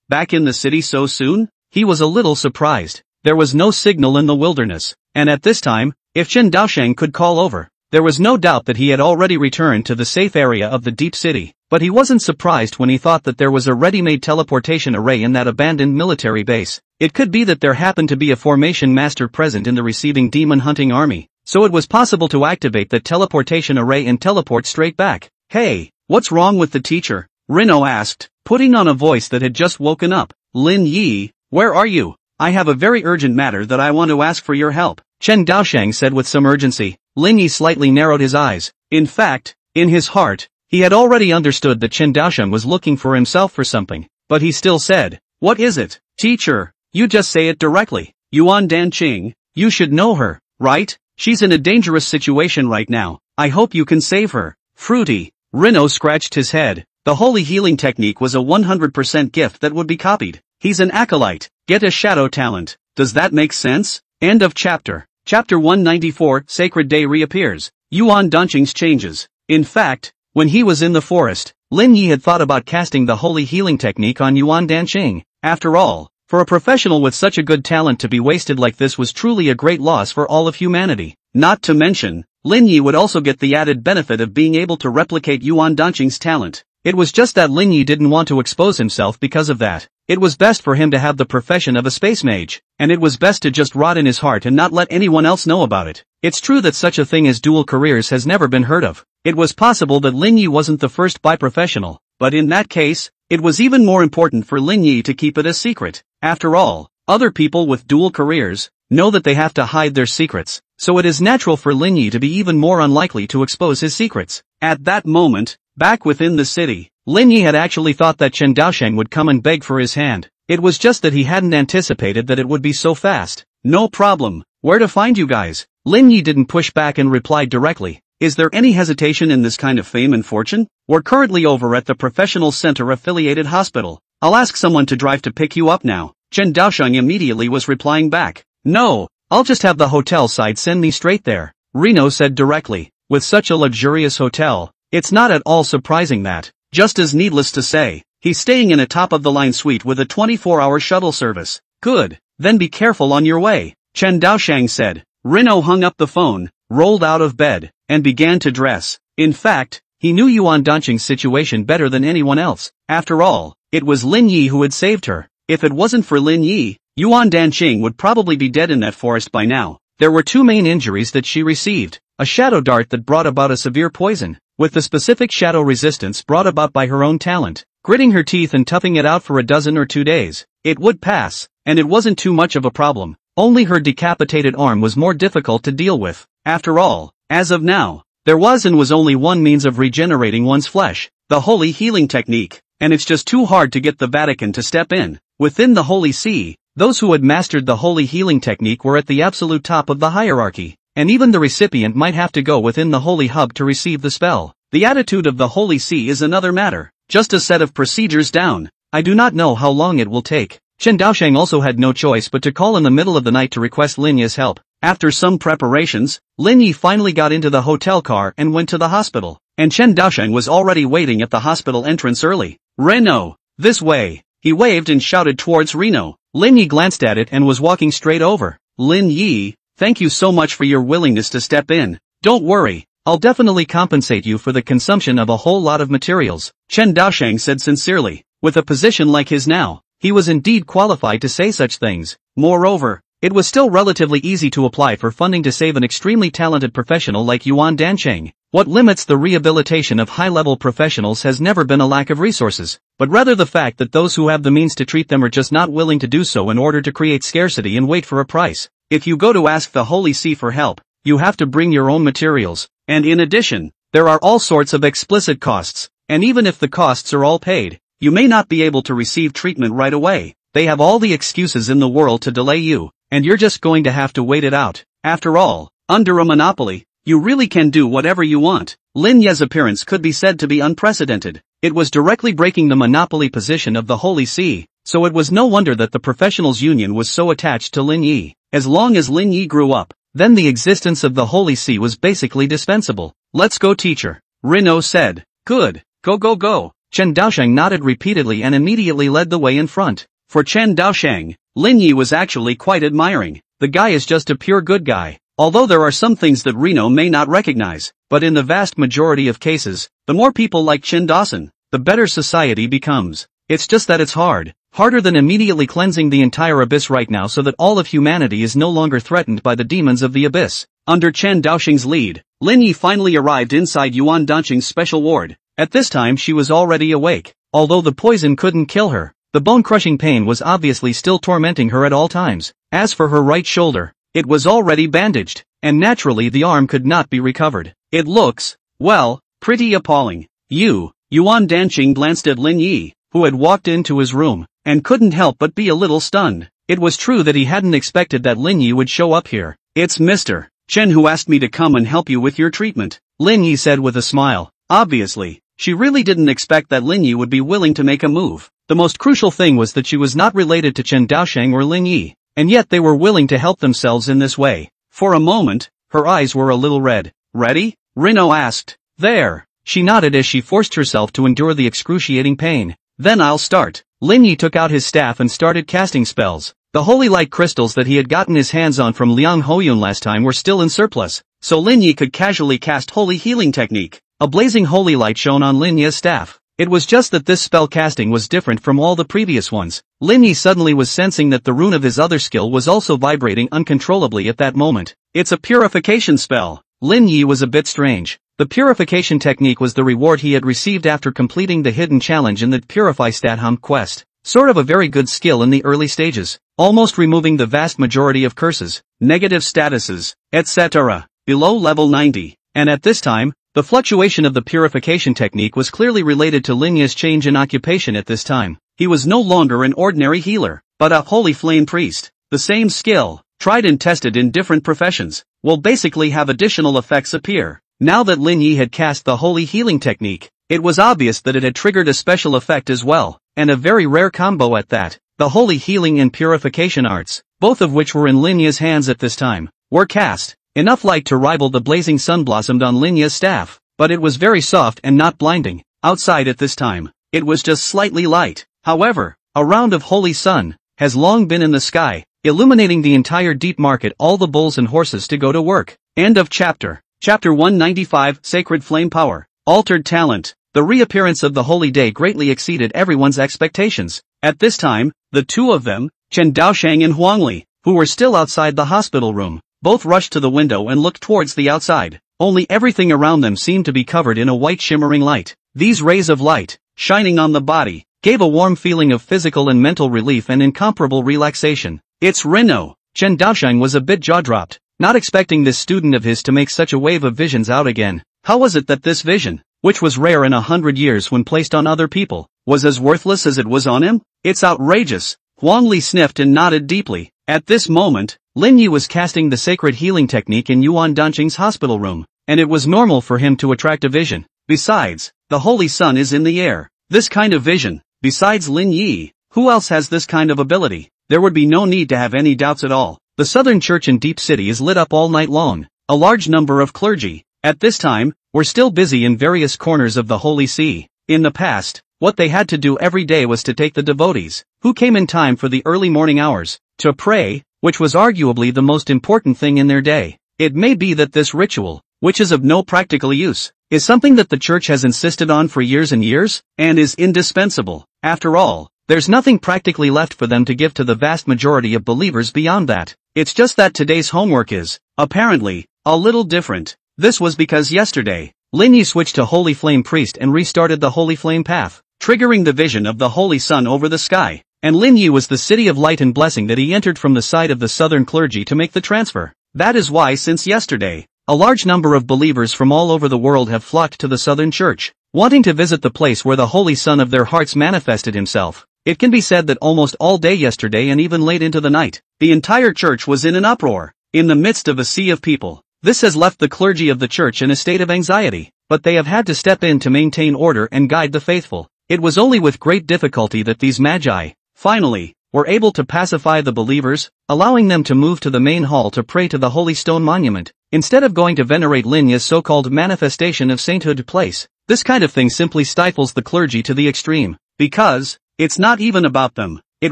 back in the city so soon? He was a little surprised. There was no signal in the wilderness, and at this time, if Chen Daosheng could call over, there was no doubt that he had already returned to the safe area of the deep city. But he wasn't surprised when he thought that there was a ready-made teleportation array in that abandoned military base. It could be that there happened to be a formation master present in the receiving demon hunting army, so it was possible to activate the teleportation array and teleport straight back. Hey, what's wrong with the teacher? Rino asked, putting on a voice that had just woken up. Lin Yi, where are you? I have a very urgent matter that I want to ask for your help, Chen Daosheng said with some urgency. Lin Yi slightly narrowed his eyes. In fact, in his heart, he had already understood that Chen Daosheng was looking for himself for something, but he still said, what is it? Teacher, you just say it directly. Yuan Danqing, you should know her, right? She's in a dangerous situation right now. I hope you can save her. Fruity. Rino scratched his head. The holy healing technique was a 100% gift that would be copied. He's an acolyte. Get a shadow talent. Does that make sense? End of chapter. Chapter 194, Sacred Day reappears. Yuan Danqing's changes. In fact, when he was in the forest, Lin Yi had thought about casting the holy healing technique on Yuan Danqing. After all, for a professional with such a good talent to be wasted like this was truly a great loss for all of humanity. Not to mention, Lin Yi would also get the added benefit of being able to replicate Yuan Danqing's talent. It was just that Lin Yi didn't want to expose himself because of that. It was best for him to have the profession of a space mage, and it was best to just rot in his heart and not let anyone else know about it. It's true that such a thing as dual careers has never been heard of. It was possible that Lin Yi wasn't the first bi-professional, but in that case, it was even more important for Lin Yi to keep it a secret. After all, other people with dual careers know that they have to hide their secrets, so it is natural for Lin Yi to be even more unlikely to expose his secrets. At that moment, back within the city, Lin Yi had actually thought that Chen Daosheng would come and beg for his hand. It was just that he hadn't anticipated that it would be so fast. No problem. Where to find you guys? Lin Yi didn't push back and replied directly. Is there any hesitation in this kind of fame and fortune? We're currently over at the Professional Center Affiliated Hospital. I'll ask someone to drive to pick you up now. Chen Daosheng immediately was replying back. No, I'll just have the hotel side send me straight there. Rino said directly. With such a luxurious hotel, it's not at all surprising that, just as needless to say, he's staying in a top-of-the-line suite with a 24-hour shuttle service. Good, then be careful on your way, Chen Daosheng said. Rino hung up the phone, rolled out of bed, and began to dress. In fact, he knew Yuan Danqing's situation better than anyone else. After all, it was Lin Yi who had saved her. If it wasn't for Lin Yi, Yuan Danqing would probably be dead in that forest by now. There were two main injuries that she received. A shadow dart that brought about a severe poison, with the specific shadow resistance brought about by her own talent. Gritting her teeth and toughing it out for a dozen or 2 days, it would pass, and it wasn't too much of a problem. Only her decapitated arm was more difficult to deal with. After all, as of now, there was only one means of regenerating one's flesh, the holy healing technique, and it's just too hard to get the Vatican to step in. Within the Holy See, those who had mastered the holy healing technique were at the absolute top of the hierarchy, and even the recipient might have to go within the holy hub to receive the spell. The attitude of the Holy See is another matter, just a set of procedures down. I do not know how long it will take. Chen Daosheng also had no choice but to call in the middle of the night to request Lin Yi's help. After some preparations, Lin Yi finally got into the hotel car and went to the hospital, and Chen Daosheng was already waiting at the hospital entrance early. Reno, this way. He waved and shouted towards Reno. Lin Yi glanced at it and was walking straight over. Lin Yi, thank you so much for your willingness to step in. Don't worry, I'll definitely compensate you for the consumption of a whole lot of materials, Chen Daosheng said sincerely. With a position like his now, he was indeed qualified to say such things. Moreover, it was still relatively easy to apply for funding to save an extremely talented professional like Yuan Danqing. What limits the rehabilitation of high-level professionals has never been a lack of resources, but rather the fact that those who have the means to treat them are just not willing to do so in order to create scarcity and wait for a price. If you go to ask the Holy See for help, you have to bring your own materials, and in addition, there are all sorts of explicit costs, and even if the costs are all paid, you may not be able to receive treatment right away. They have all the excuses in the world to delay you, and you're just going to have to wait it out. After all, under a monopoly, you really can do whatever you want. Lin Yi's appearance could be said to be unprecedented. It was directly breaking the monopoly position of the Holy See, so it was no wonder that the professionals' union was so attached to Lin Yi. As long as Lin Yi grew up, then the existence of the Holy See was basically dispensable. Let's go, teacher, Reno said. Good, go go go. Chen Daosheng nodded repeatedly and immediately led the way in front. For Chen Daosheng, Lin Yi was actually quite admiring. The guy is just a pure good guy. Although there are some things that Reno may not recognize, but in the vast majority of cases, the more people like Chen Dawson, the better society becomes. It's just that it's harder than immediately cleansing the entire abyss right now so that all of humanity is no longer threatened by the demons of the abyss. Under Chen Daosheng's lead, Lin Yi finally arrived inside Yuan Danqing's special ward. At this time she was already awake. Although the poison couldn't kill her, the bone-crushing pain was obviously still tormenting her at all times. As for her right shoulder, it was already bandaged, and naturally the arm could not be recovered. It looks, well, pretty appalling. Yuan Danqing glanced at Lin Yi, who had walked into his room, and couldn't help but be a little stunned. It was true that he hadn't expected that Lin Yi would show up here. It's Mr. Chen who asked me to come and help you with your treatment, Lin Yi said with a smile. Obviously, she really didn't expect that Lin Yi would be willing to make a move. The most crucial thing was that she was not related to Chen Daosheng or Lin Yi, and yet they were willing to help themselves in this way. For a moment, her eyes were a little red. Ready? Reno asked. There. She nodded as she forced herself to endure the excruciating pain. Then I'll start. Lin Yi took out his staff and started casting spells. The holy light crystals that he had gotten his hands on from Liang Hoyun last time were still in surplus, so Lin Yi could casually cast Holy Healing Technique. A blazing holy light shone on Lin Yi's staff. It was just that this spell casting was different from all the previous ones. Lin Yi suddenly was sensing that the rune of his other skill was also vibrating uncontrollably at that moment. It's a purification spell. Lin Yi was a bit strange. The purification technique was the reward he had received after completing the hidden challenge in the Purify Statham quest. Sort of a very good skill in the early stages, almost removing the vast majority of curses, negative statuses, etc. below level 90. And at this time, the fluctuation of the purification technique was clearly related to Lin Yi's change in occupation at this time. He was no longer an ordinary healer, but a holy flame priest. The same skill, tried and tested in different professions, will basically have additional effects appear. Now that Lin Yi had cast the holy healing technique, it was obvious that it had triggered a special effect as well, and a very rare combo at that. The holy healing and purification arts, both of which were in Lin Yi's hands at this time, were cast. Enough light to rival the blazing sun blossomed on Lin Yi's staff, but it was very soft and not blinding. Outside at this time, it was just slightly light. However, a round of holy sun has long been in the sky, illuminating the entire deep market, all the bulls and horses to go to work. End of chapter. Chapter 195, Sacred Flame Power. Altered Talent. The reappearance of the holy day greatly exceeded everyone's expectations. At this time, the two of them, Chen Daosheng and Huang Li, who were still outside the hospital room, both rushed to the window and looked towards the outside. Only everything around them seemed to be covered in a white shimmering light. These rays of light, shining on the body, gave a warm feeling of physical and mental relief and incomparable relaxation. It's Reno. Chen Daosheng was a bit jaw-dropped, not expecting this student of his to make such a wave of visions out again. How was it that this vision, which was rare in 100 years when placed on other people, was as worthless as it was on him? It's outrageous. Huang Li sniffed and nodded deeply. At this moment, Lin Yi was casting the sacred healing technique in Yuan Danqing's hospital room, and it was normal for him to attract a vision. Besides, the holy sun is in the air. This kind of vision, besides Lin Yi, who else has this kind of ability? There would be no need to have any doubts at all. The southern church in Deep City is lit up all night long. A large number of clergy, at this time, were still busy in various corners of the Holy See. In the past, what they had to do every day was to take the devotees, who came in time for the early morning hours, to pray, which was arguably the most important thing in their day. It may be that this ritual, which is of no practical use, is something that the church has insisted on for years and years, and is indispensable. After all, there's nothing practically left for them to give to the vast majority of believers beyond that. It's just that today's homework is, apparently, a little different. This was because yesterday, Lin Yi switched to Holy Flame Priest and restarted the Holy Flame Path, triggering the vision of the Holy Sun over the sky. And Lin Yi was the city of light and blessing that he entered from the side of the southern clergy to make the transfer. That is why since yesterday, a large number of believers from all over the world have flocked to the southern church, wanting to visit the place where the Holy Sun of their hearts manifested himself. It can be said that almost all day yesterday and even late into the night, the entire church was in an uproar, in the midst of a sea of people. This has left the clergy of the church in a state of anxiety, but they have had to step in to maintain order and guide the faithful. It was only with great difficulty that these magi, finally, were able to pacify the believers, allowing them to move to the main hall to pray to the Holy Stone Monument, instead of going to venerate Lin Yi's so-called manifestation of sainthood place. This kind of thing simply stifles the clergy to the extreme, because it's not even about them. It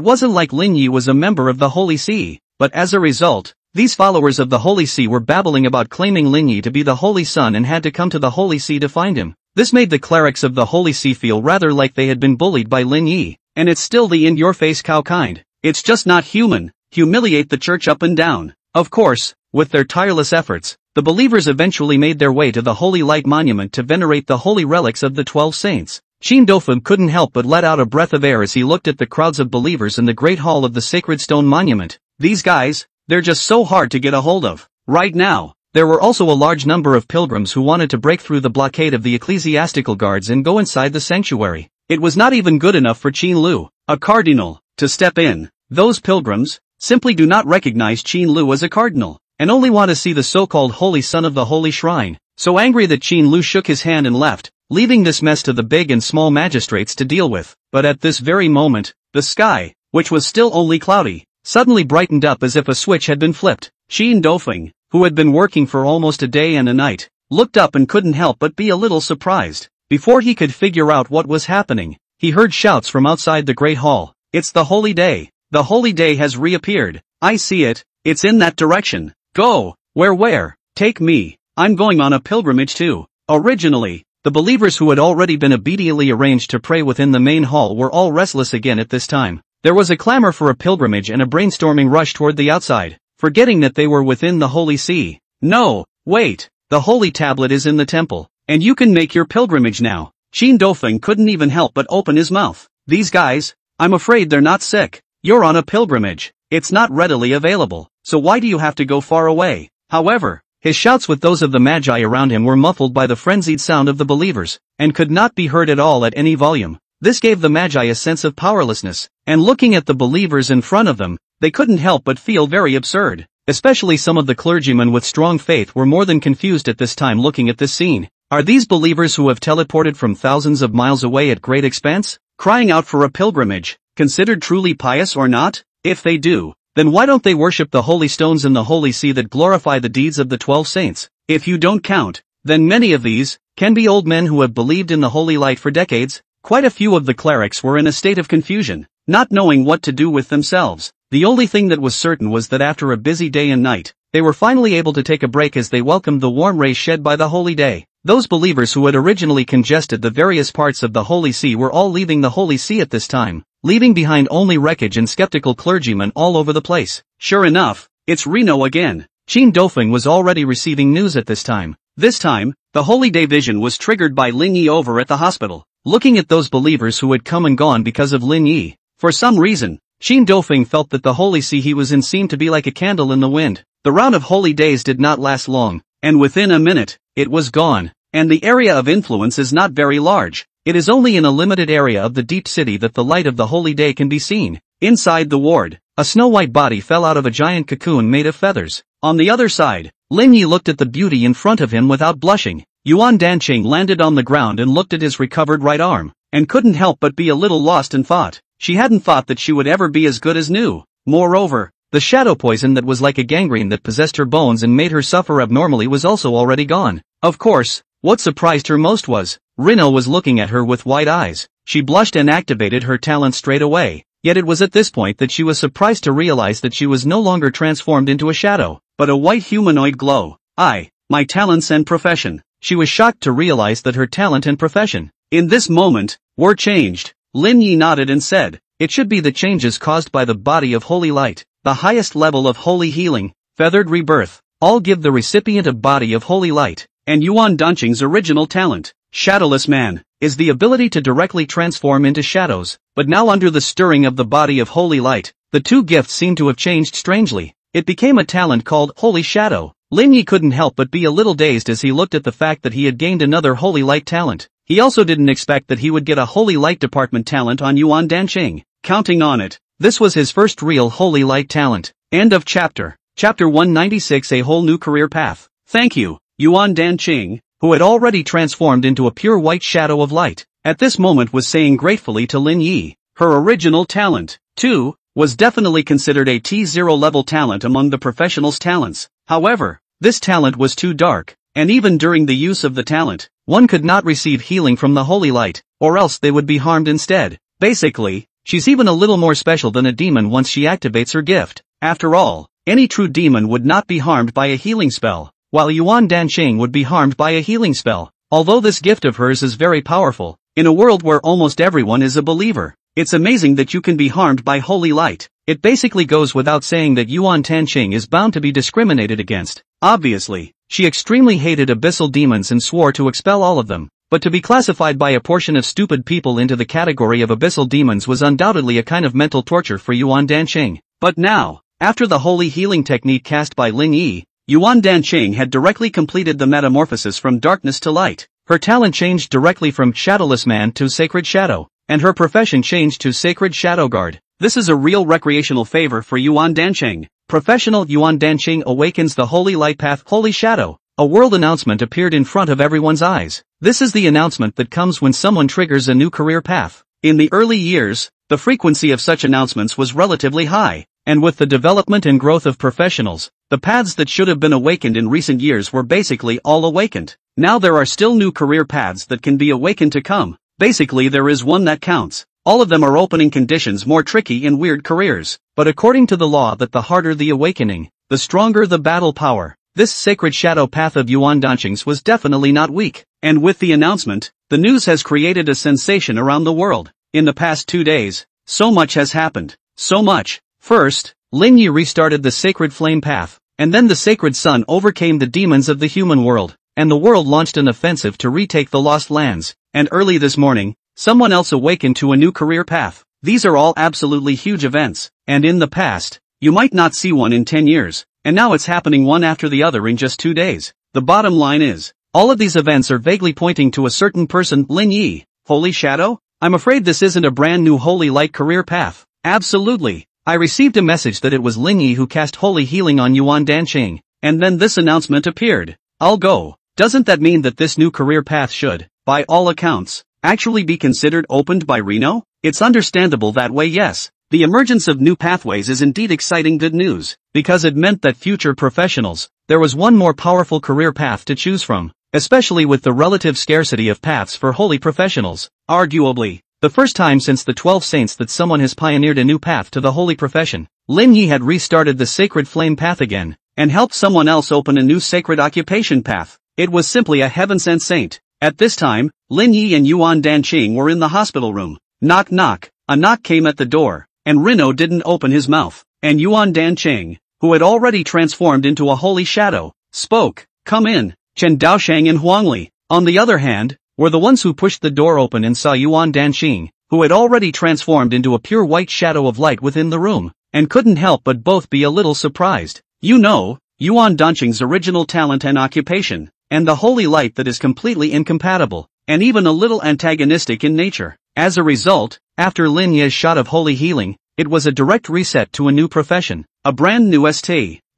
wasn't like Lin Yi was a member of the Holy See, but as a result, these followers of the Holy See were babbling about claiming Lin Yi to be the Holy Son and had to come to the Holy See to find him. This made the clerics of the Holy See feel rather like they had been bullied by Lin Yi, and it's still the in-your-face cow kind. It's just not human. Humiliate the church up and down. Of course, with their tireless efforts, the believers eventually made their way to the Holy Light Monument to venerate the holy relics of the 12 saints. Qin Dofeng couldn't help but let out a breath of air as he looked at the crowds of believers in the Great Hall of the Sacred Stone Monument. These guys, they're just so hard to get a hold of. Right now, there were also a large number of pilgrims who wanted to break through the blockade of the ecclesiastical guards and go inside the sanctuary. It was not even good enough for Qin Lu, a cardinal, to step in. Those pilgrims simply do not recognize Qin Lu as a cardinal, and only want to see the so-called Holy Son of the Holy Shrine. So angry that Qin Lu shook his hand and left, leaving this mess to the big and small magistrates to deal with. But at this very moment, the sky, which was still only cloudy, suddenly brightened up as if a switch had been flipped. Qin Dofeng, who had been working for almost a day and a night, looked up and couldn't help but be a little surprised. Before he could figure out what was happening, he heard shouts from outside the Great Hall. It's the Holy Day. The Holy Day has reappeared. I see it. It's in that direction. Go. Where? Take me. I'm going on a pilgrimage too. Originally, the believers who had already been obediently arranged to pray within the main hall were all restless again at this time. There was a clamor for a pilgrimage and a brainstorming rush toward the outside, forgetting that they were within the Holy See. No, wait, the Holy Tablet is in the temple, and you can make your pilgrimage now. Qin Dofeng couldn't even help but open his mouth. These guys, I'm afraid they're not sick. You're on a pilgrimage. It's not readily available, so why do you have to go far away? However, his shouts with those of the Magi around him were muffled by the frenzied sound of the believers, and could not be heard at all at any volume. This gave the Magi a sense of powerlessness, and looking at the believers in front of them, they couldn't help but feel very absurd. Especially some of the clergymen with strong faith were more than confused at this time looking at this scene. Are these believers who have teleported from thousands of miles away at great expense, crying out for a pilgrimage, considered truly pious or not? If they do, then why don't they worship the holy stones in the Holy See that glorify the deeds of the 12 saints? If you don't count, then many of these can be old men who have believed in the holy light for decades. Quite a few of the clerics were in a state of confusion, not knowing what to do with themselves. The only thing that was certain was that after a busy day and night, they were finally able to take a break as they welcomed the warm rays shed by the holy day. Those believers who had originally congested the various parts of the Holy See were all leaving the Holy See at this time, leaving behind only wreckage and skeptical clergymen all over the place. Sure enough, it's Reno again. Qin Dofeng was already receiving news at this time. This time, the Holy Day vision was triggered by Lin Yi over at the hospital. Looking at those believers who had come and gone because of Lin Yi, for some reason, Qin Dofeng felt that the Holy See he was in seemed to be like a candle in the wind. The round of holy days did not last long, and within a minute, it was gone. And the area of influence is not very large. It is only in a limited area of the deep city that the light of the holy day can be seen. Inside the ward, a snow-white body fell out of a giant cocoon made of feathers. On the other side, Lin Yi looked at the beauty in front of him without blushing. Yuan Danqing landed on the ground and looked at his recovered right arm, and couldn't help but be a little lost in thought. She hadn't thought that she would ever be as good as new. Moreover, the shadow poison that was like a gangrene that possessed her bones and made her suffer abnormally was also already gone. Of course, what surprised her most was, Reno was looking at her with wide eyes. She blushed and activated her talent straight away. Yet it was at this point that she was surprised to realize that she was no longer transformed into a shadow, but a white humanoid glow. My talents and profession. She was shocked to realize that her talent and profession, in this moment, were changed. Lin Yi nodded and said, it should be the changes caused by the body of holy light, the highest level of holy healing, feathered rebirth, all give the recipient a body of holy light. And Yuan Danqing's original talent, Shadowless Man, is the ability to directly transform into shadows, but now under the stirring of the body of holy light, the two gifts seem to have changed strangely. It became a talent called Holy Shadow. Lin Yi couldn't help but be a little dazed as he looked at the fact that he had gained another holy light talent. He also didn't expect that he would get a holy light department talent on Yuan Danqing. Counting on it, this was his first real holy light talent. End of chapter. Chapter 196, A Whole New Career Path. Thank you, Yuan Danqing, who had already transformed into a pure white shadow of light, at this moment was saying gratefully to Lin Yi. Her original talent, too, was definitely considered a T0 level talent among the professional's talents. However, this talent was too dark, and even during the use of the talent, one could not receive healing from the holy light, or else they would be harmed instead. Basically, she's even a little more special than a demon once she activates her gift. After all, any true demon would not be harmed by a healing spell, while Yuan Danqing would be harmed by a healing spell. Although this gift of hers is very powerful, in a world where almost everyone is a believer, it's amazing that you can be harmed by holy light. It basically goes without saying that Yuan Danqing is bound to be discriminated against. Obviously, she extremely hated abyssal demons and swore to expel all of them, but to be classified by a portion of stupid people into the category of abyssal demons was undoubtedly a kind of mental torture for Yuan Danqing. But now, after the holy healing technique cast by Lin Yi, Yuan Danqing had directly completed the metamorphosis from darkness to light. Her talent changed directly from Shadowless Man to Sacred Shadow, and her profession changed to Sacred Shadow Guard. This is a real recreational favor for Yuan Danqing. Professional Yuan Danqing awakens the Holy Light Path Holy Shadow. A world announcement appeared in front of everyone's eyes. This is the announcement that comes when someone triggers a new career path. In the early years, the frequency of such announcements was relatively high, and with the development and growth of professionals, the paths that should have been awakened in recent years were basically all awakened. Now there are still new career paths that can be awakened to come. Basically there is one that counts. All of them are opening conditions more tricky and weird careers, but according to the law that the harder the awakening, the stronger the battle power. This Sacred Shadow Path of Yuan Danqing's was definitely not weak, and with the announcement, the news has created a sensation around the world. In the past 2 days, so much has happened. So much. First, Lin Yi restarted the Sacred Flame Path, and then the Sacred Sun overcame the demons of the human world, and the world launched an offensive to retake the lost lands, and early this morning, someone else awakened to a new career path. These are all absolutely huge events, and in the past, you might not see one in 10 years, and now it's happening one after the other in just 2 days. The bottom line is, all of these events are vaguely pointing to a certain person, Lin Yi. Holy Shadow? I'm afraid this isn't a brand new Holy Light career path. Absolutely. I received a message that it was Lin Yi who cast Holy Healing on Yuan Danqing, and then this announcement appeared. I'll go. Doesn't that mean that this new career path should, by all accounts, actually be considered opened by Reno? It's understandable that way, yes. The emergence of new pathways is indeed exciting good news, because it meant that future professionals, there was one more powerful career path to choose from, especially with the relative scarcity of paths for holy professionals. Arguably, the first time since the 12 Saints that someone has pioneered a new path to the holy profession, Lin Yi had restarted the Sacred Flame Path again, and helped someone else open a new Sacred Occupation Path. It was simply a heaven-sent saint. At this time, Lin Yi and Yuan Danqing were in the hospital room. Knock knock. A knock came at the door, and Reno didn't open his mouth, and Yuan Danqing, who had already transformed into a holy shadow, spoke. Come in. Chen Daoshang and Huangli, on the other hand, were the ones who pushed the door open and saw Yuan Danqing, who had already transformed into a pure white shadow of light within the room, and couldn't help but both be a little surprised. You know, Yuan Danqing's original talent and occupation, and the holy light that is completely incompatible, and even a little antagonistic in nature. As a result, after Lin Yi's shot of holy healing, it was a direct reset to a new profession, a brand new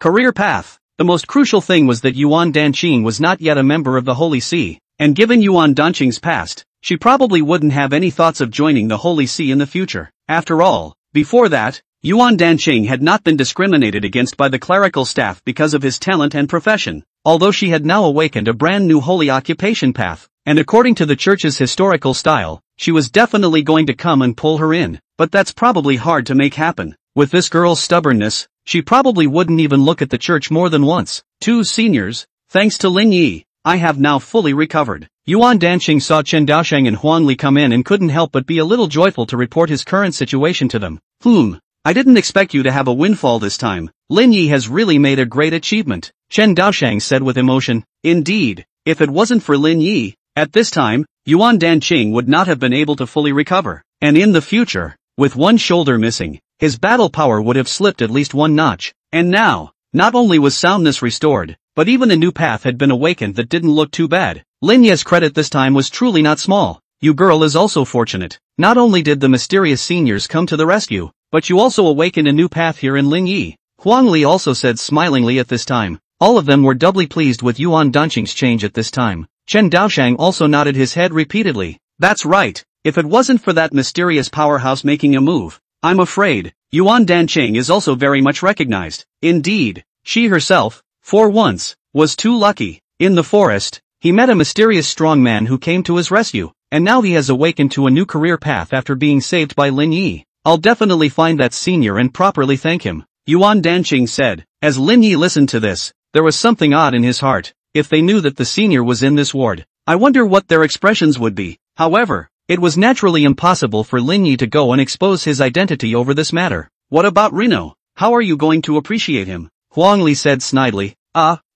career path. The most crucial thing was that Yuan Danqing was not yet a member of the Holy See, and given Yuan Danqing's past, she probably wouldn't have any thoughts of joining the Holy See in the future. After all, before that, Yuan Danqing had not been discriminated against by the clerical staff because of his talent and profession, although she had now awakened a brand new holy occupation path, and according to the church's historical style, she was definitely going to come and pull her in, but that's probably hard to make happen. With this girl's stubbornness, she probably wouldn't even look at the church more than once. 2 seniors, thanks to Lin Yi, I have now fully recovered. Yuan Danqing saw Chen Daoshang and Huangli come in and couldn't help but be a little joyful to report his current situation to them. I didn't expect you to have a windfall this time. Lin Yi has really made a great achievement, Chen Daoshang said with emotion. Indeed, if it wasn't for Lin Yi, at this time, Yuan Danqing would not have been able to fully recover, and in the future, with one shoulder missing, his battle power would have slipped at least 1 notch, and now, not only was soundness restored, but even a new path had been awakened that didn't look too bad. Lin Yi's credit this time was truly not small. You girl is also fortunate. Not only did the mysterious seniors come to the rescue, but you also awakened a new path here in Lin Yi. Huangli also said smilingly at this time. All of them were doubly pleased with Yuan Danqing's change at this time. Chen Daoshang also nodded his head repeatedly. That's right, if it wasn't for that mysterious powerhouse making a move, I'm afraid, Yuan Danqing is also very much recognized. Indeed, she herself, for once, was too lucky. In the forest, he met a mysterious strong man who came to his rescue, and now he has awakened to a new career path after being saved by Lin Yi. I'll definitely find that senior and properly thank him, Yuan Danqing said. As Lin Yi listened to this, there was something odd in his heart. If they knew that the senior was in this ward, I wonder what their expressions would be. However, it was naturally impossible for Lin Yi to go and expose his identity over this matter. What about Reno? How are you going to appreciate him? Huang Li said snidely.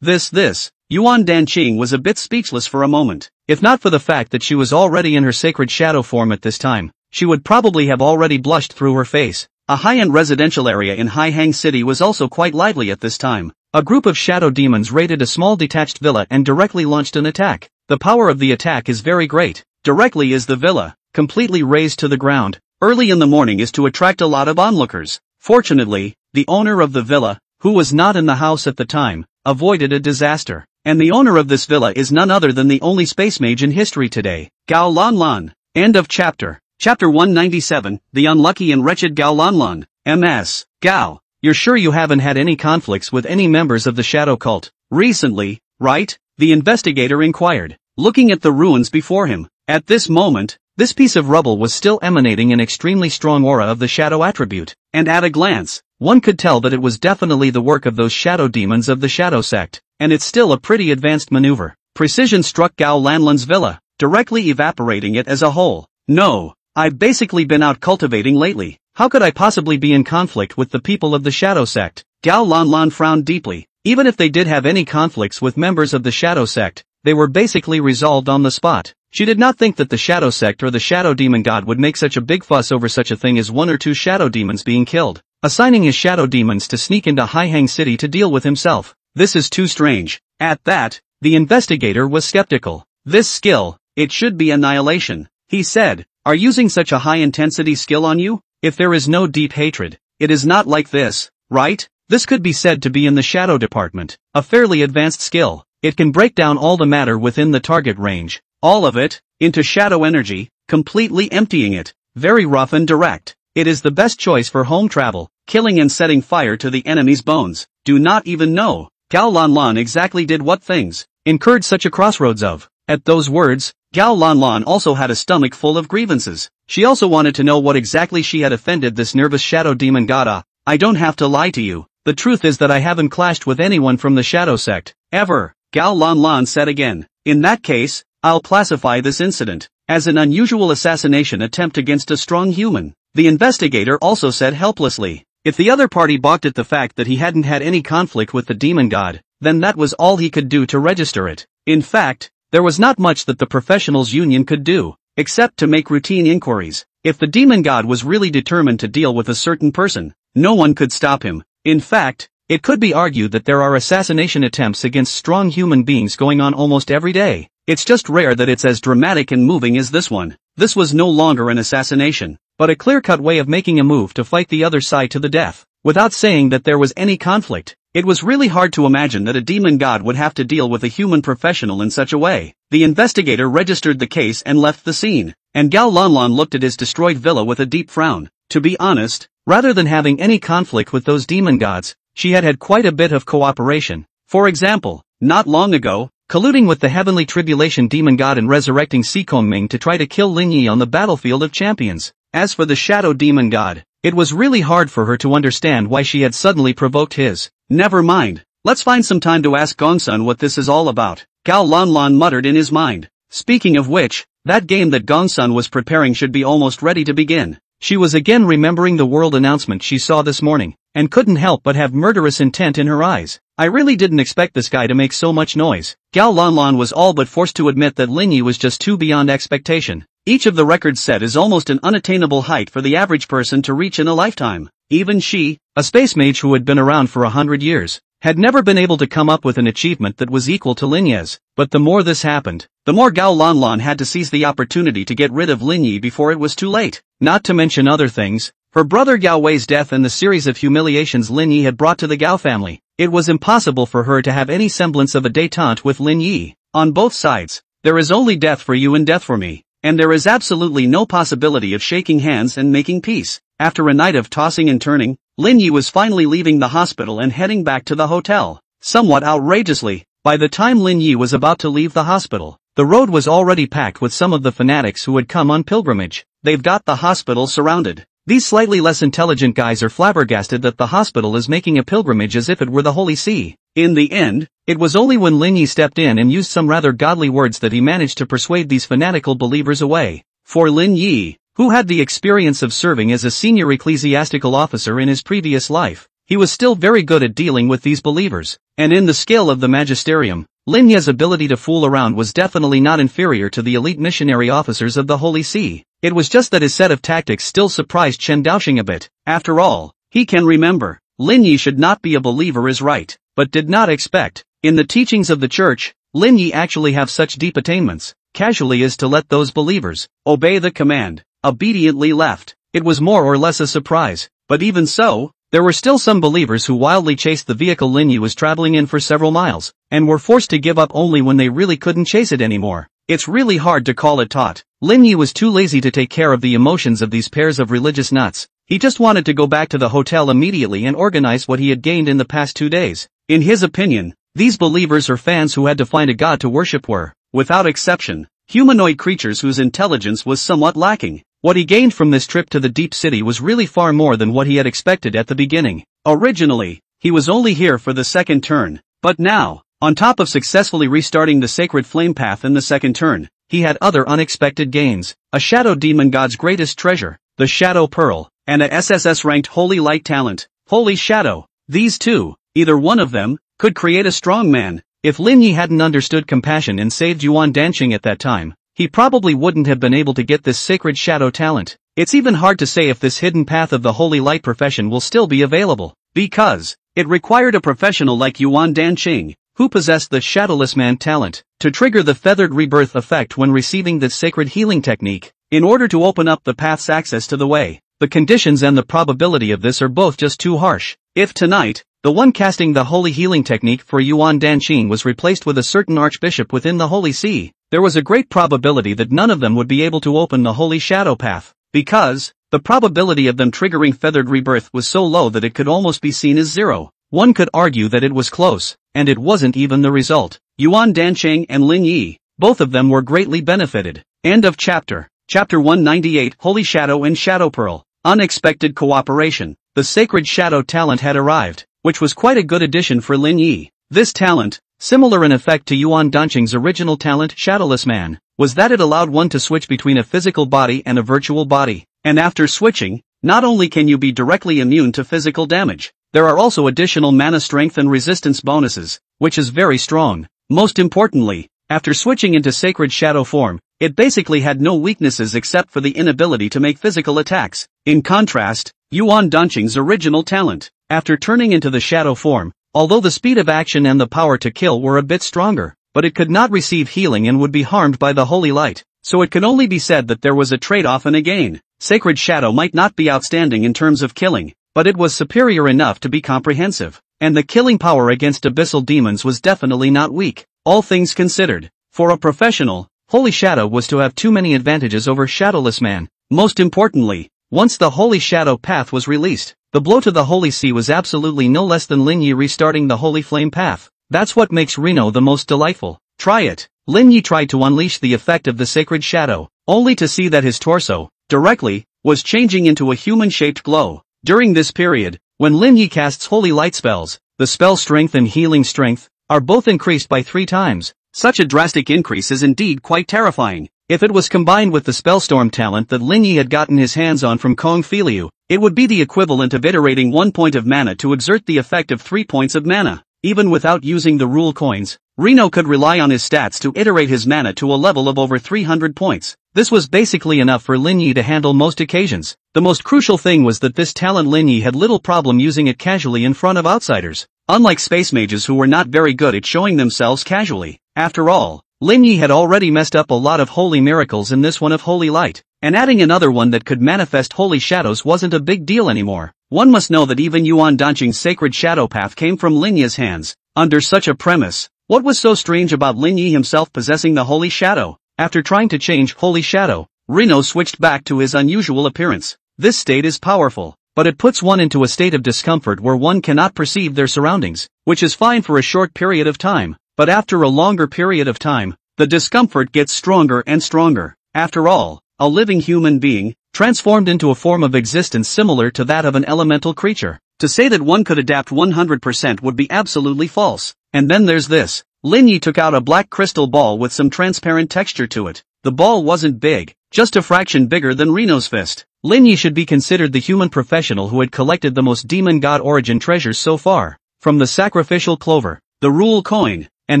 This. Yuan Danqing was a bit speechless for a moment. If not for the fact that she was already in her sacred shadow form at this time, she would probably have already blushed through her face. A high-end residential area in Haihang City was also quite lively at this time. A group of shadow demons raided a small detached villa and directly launched an attack. The power of the attack is very great. Directly is the villa, completely razed to the ground. Early in the morning is to attract a lot of onlookers. Fortunately, the owner of the villa, who was not in the house at the time, avoided a disaster. And the owner of this villa is none other than the only space mage in history today, Gao Lanlan. End of chapter. Chapter 197, The Unlucky and Wretched Gao Lanlan. MS. Gao, you're sure you haven't had any conflicts with any members of the shadow cult recently, right? The investigator inquired, looking at the ruins before him. At this moment, this piece of rubble was still emanating an extremely strong aura of the shadow attribute, and at a glance, one could tell that it was definitely the work of those shadow demons of the shadow sect, and it's still a pretty advanced maneuver. Precision struck Gao Lanlan's villa, directly evaporating it as a whole. No, I've basically been out cultivating lately. How could I possibly be in conflict with the people of the shadow sect? Gao Lanlan frowned deeply. Even if they did have any conflicts with members of the shadow sect, they were basically resolved on the spot. She did not think that the shadow sect or the shadow demon god would make such a big fuss over such a thing as one or two shadow demons being killed, assigning his shadow demons to sneak into Haihang City to deal with himself. This is too strange. At that, the investigator was skeptical. This skill, it should be annihilation, he said. Are using such a high-intensity skill on you? If there is no deep hatred, it is not like this, right? This could be said to be in the shadow department, a fairly advanced skill. It can break down all the matter within the target range, all of it, into shadow energy, completely emptying it, very rough and direct. It is the best choice for home travel, killing and setting fire to the enemy's bones. Do not even know, Gao Lanlan exactly did what things incurred such a crossroads of. At those words, Gao Lanlan also had a stomach full of grievances. She also wanted to know what exactly she had offended this nervous shadow demon god. I don't have to lie to you. The truth is that I haven't clashed with anyone from the shadow sect, ever, Gao Lanlan said again. In that case, I'll classify this incident as an unusual assassination attempt against a strong human. The investigator also said helplessly. If the other party balked at the fact that he hadn't had any conflict with the demon god, then that was all he could do to register it. In fact, there was not much that the professionals' union could do, except to make routine inquiries. If the demon god was really determined to deal with a certain person, no one could stop him. In fact, it could be argued that there are assassination attempts against strong human beings going on almost every day. It's just rare that it's as dramatic and moving as this one. This was no longer an assassination, but a clear-cut way of making a move to fight the other side to the death, without saying that there was any conflict. It was really hard to imagine that a demon god would have to deal with a human professional in such a way. The investigator registered the case and left the scene, and Gao Lanlan looked at his destroyed villa with a deep frown. To be honest, rather than having any conflict with those demon gods, she had had quite a bit of cooperation. For example, not long ago, colluding with the heavenly tribulation demon god and resurrecting Si Kongming to try to kill Lin Yi on the battlefield of champions. As for the shadow demon god, it was really hard for her to understand why she had suddenly provoked his. Never mind, let's find some time to ask Gongsun what this is all about, Gao Lanlan muttered in his mind. Speaking of which, that game that Gongsun was preparing should be almost ready to begin. She was again remembering the world announcement she saw this morning, and couldn't help but have murderous intent in her eyes. I really didn't expect this guy to make so much noise. Gao Lanlan was all but forced to admit that Lin Yi was just too beyond expectation. Each of the records set is almost an unattainable height for the average person to reach in a lifetime. Even she, a space mage who had been around for 100 years, had never been able to come up with an achievement that was equal to Lin Yi's. But the more this happened, the more Gao Lanlan had to seize the opportunity to get rid of Lin Yi before it was too late. Not to mention other things, her brother Gao Wei's death and the series of humiliations Lin Yi had brought to the Gao family. It was impossible for her to have any semblance of a détente with Lin Yi. On both sides, there is only death for you and death for me, and there is absolutely no possibility of shaking hands and making peace. After a night of tossing and turning, Lin Yi was finally leaving the hospital and heading back to the hotel. Somewhat outrageously, By the time Lin Yi was about to leave the hospital, the road was already packed with some of the fanatics who had come on pilgrimage. They've got the hospital surrounded. These slightly less intelligent guys are flabbergasted that the hospital is making a pilgrimage as if it were the Holy See. In the end, it was only when Lin Yi stepped in and used some rather godly words that he managed to persuade these fanatical believers away. For Lin Yi, who had the experience of serving as a senior ecclesiastical officer in his previous life, he was still very good at dealing with these believers, and in the scale of the magisterium, Lin Yi's ability to fool around was definitely not inferior to the elite missionary officers of the Holy See. It was just that his set of tactics still surprised Chen Daoxing a bit. After all, he can remember, Lin Yi should not be a believer is right, but did not expect, in the teachings of the church, Lin Yi actually have such deep attainments, casually as to let those believers obey the command, obediently left. It was more or less a surprise, but even so, there were still some believers who wildly chased the vehicle Lin Yi was traveling in for several miles, and were forced to give up only when they really couldn't chase it anymore. It's really hard to call it taught. Lin Yi was too lazy to take care of the emotions of these pairs of religious nuts. He just wanted to go back to the hotel immediately and organize what he had gained in the past 2 days. In his opinion, these believers or fans who had to find a god to worship were, without exception, humanoid creatures whose intelligence was somewhat lacking. What he gained from this trip to the deep city was really far more than what he had expected at the beginning. Originally, he was only here for the second turn, but now, on top of successfully restarting the sacred flame path in the second turn, he had other unexpected gains: a shadow demon god's greatest treasure, the Shadow Pearl, and a SSS-ranked Holy Light talent, Holy Shadow. These two, either one of them, could create a strong man. If Lin Yi hadn't understood compassion and saved Yuan Danqing at that time, he probably wouldn't have been able to get this sacred shadow talent. It's even hard to say if this hidden path of the Holy Light profession will still be available, because it required a professional like Yuan Danqing, who possessed the Shadowless Man talent, to trigger the feathered rebirth effect when receiving this sacred healing technique, in order to open up the path's access to the way. The conditions and the probability of this are both just too harsh. If tonight, the one casting the holy healing technique for Yuan Danqing was replaced with a certain archbishop within the Holy See, there was a great probability that none of them would be able to open the Holy Shadow Path, because the probability of them triggering feathered rebirth was so low that it could almost be seen as zero. One could argue that it was close, and it wasn't even the result. Yuan Danqing and Lin Yi, both of them were greatly benefited. End of chapter. Chapter 198, Holy Shadow and Shadow Pearl. Unexpected cooperation. The sacred shadow talent had arrived, which was quite a good addition for Lin Yi. This talent, similar in effect to Yuan Danqing's original talent Shadowless Man, was that it allowed one to switch between a physical body and a virtual body. And after switching, not only can you be directly immune to physical damage, there are also additional mana strength and resistance bonuses, which is very strong. Most importantly, after switching into sacred shadow form, it basically had no weaknesses except for the inability to make physical attacks. In contrast, Yuan Danqing's original talent, after turning into the shadow form, although the speed of action and the power to kill were a bit stronger, but it could not receive healing and would be harmed by the holy light, so it can only be said that there was a trade-off and a gain. Sacred Shadow might not be outstanding in terms of killing, but it was superior enough to be comprehensive, and the killing power against abyssal demons was definitely not weak. All things considered, for a professional, Holy Shadow was to have too many advantages over Shadowless Man. Most importantly, once the Holy Shadow Path was released, the blow to the Holy See was absolutely no less than Lin Yi restarting the Holy Flame Path. That's what makes Reno the most delightful. Try it. Lin Yi tried to unleash the effect of the Sacred Shadow, only to see that his torso, directly, was changing into a human-shaped glow. During this period, when Lin Yi casts Holy Light spells, the spell strength and healing strength are both increased by 3 times. Such a drastic increase is indeed quite terrifying. If it was combined with the Spellstorm talent that Lin Yi had gotten his hands on from Kong Filiu, it would be the equivalent of iterating 1 point of mana to exert the effect of 3 points of mana. Even without using the rule coins, Reno could rely on his stats to iterate his mana to a level of over 300 points. This was basically enough for Lin Yi to handle most occasions. The most crucial thing was that this talent Lin Yi had little problem using it casually in front of outsiders, unlike space mages who were not very good at showing themselves casually. After all, Lin Yi had already messed up a lot of holy miracles in this one of Holy Light, and adding another one that could manifest holy shadows wasn't a big deal anymore. One must know that even Yuan Danqing's sacred shadow path came from Lin Yi's hands. Under such a premise, what was so strange about Lin Yi himself possessing the Holy Shadow? After trying to change Holy Shadow, Reno switched back to his unusual appearance. This state is powerful, but it puts one into a state of discomfort where one cannot perceive their surroundings, which is fine for a short period of time, but after a longer period of time, the discomfort gets stronger and stronger. After all, a living human being, transformed into a form of existence similar to that of an elemental creature. To say that one could adapt 100% would be absolutely false. And then there's this. Lin Yi took out a black crystal ball with some transparent texture to it. The ball wasn't big, just a fraction bigger than Reno's fist. Lin Yi should be considered the human professional who had collected the most demon god origin treasures so far. From the sacrificial clover, the rule coin, and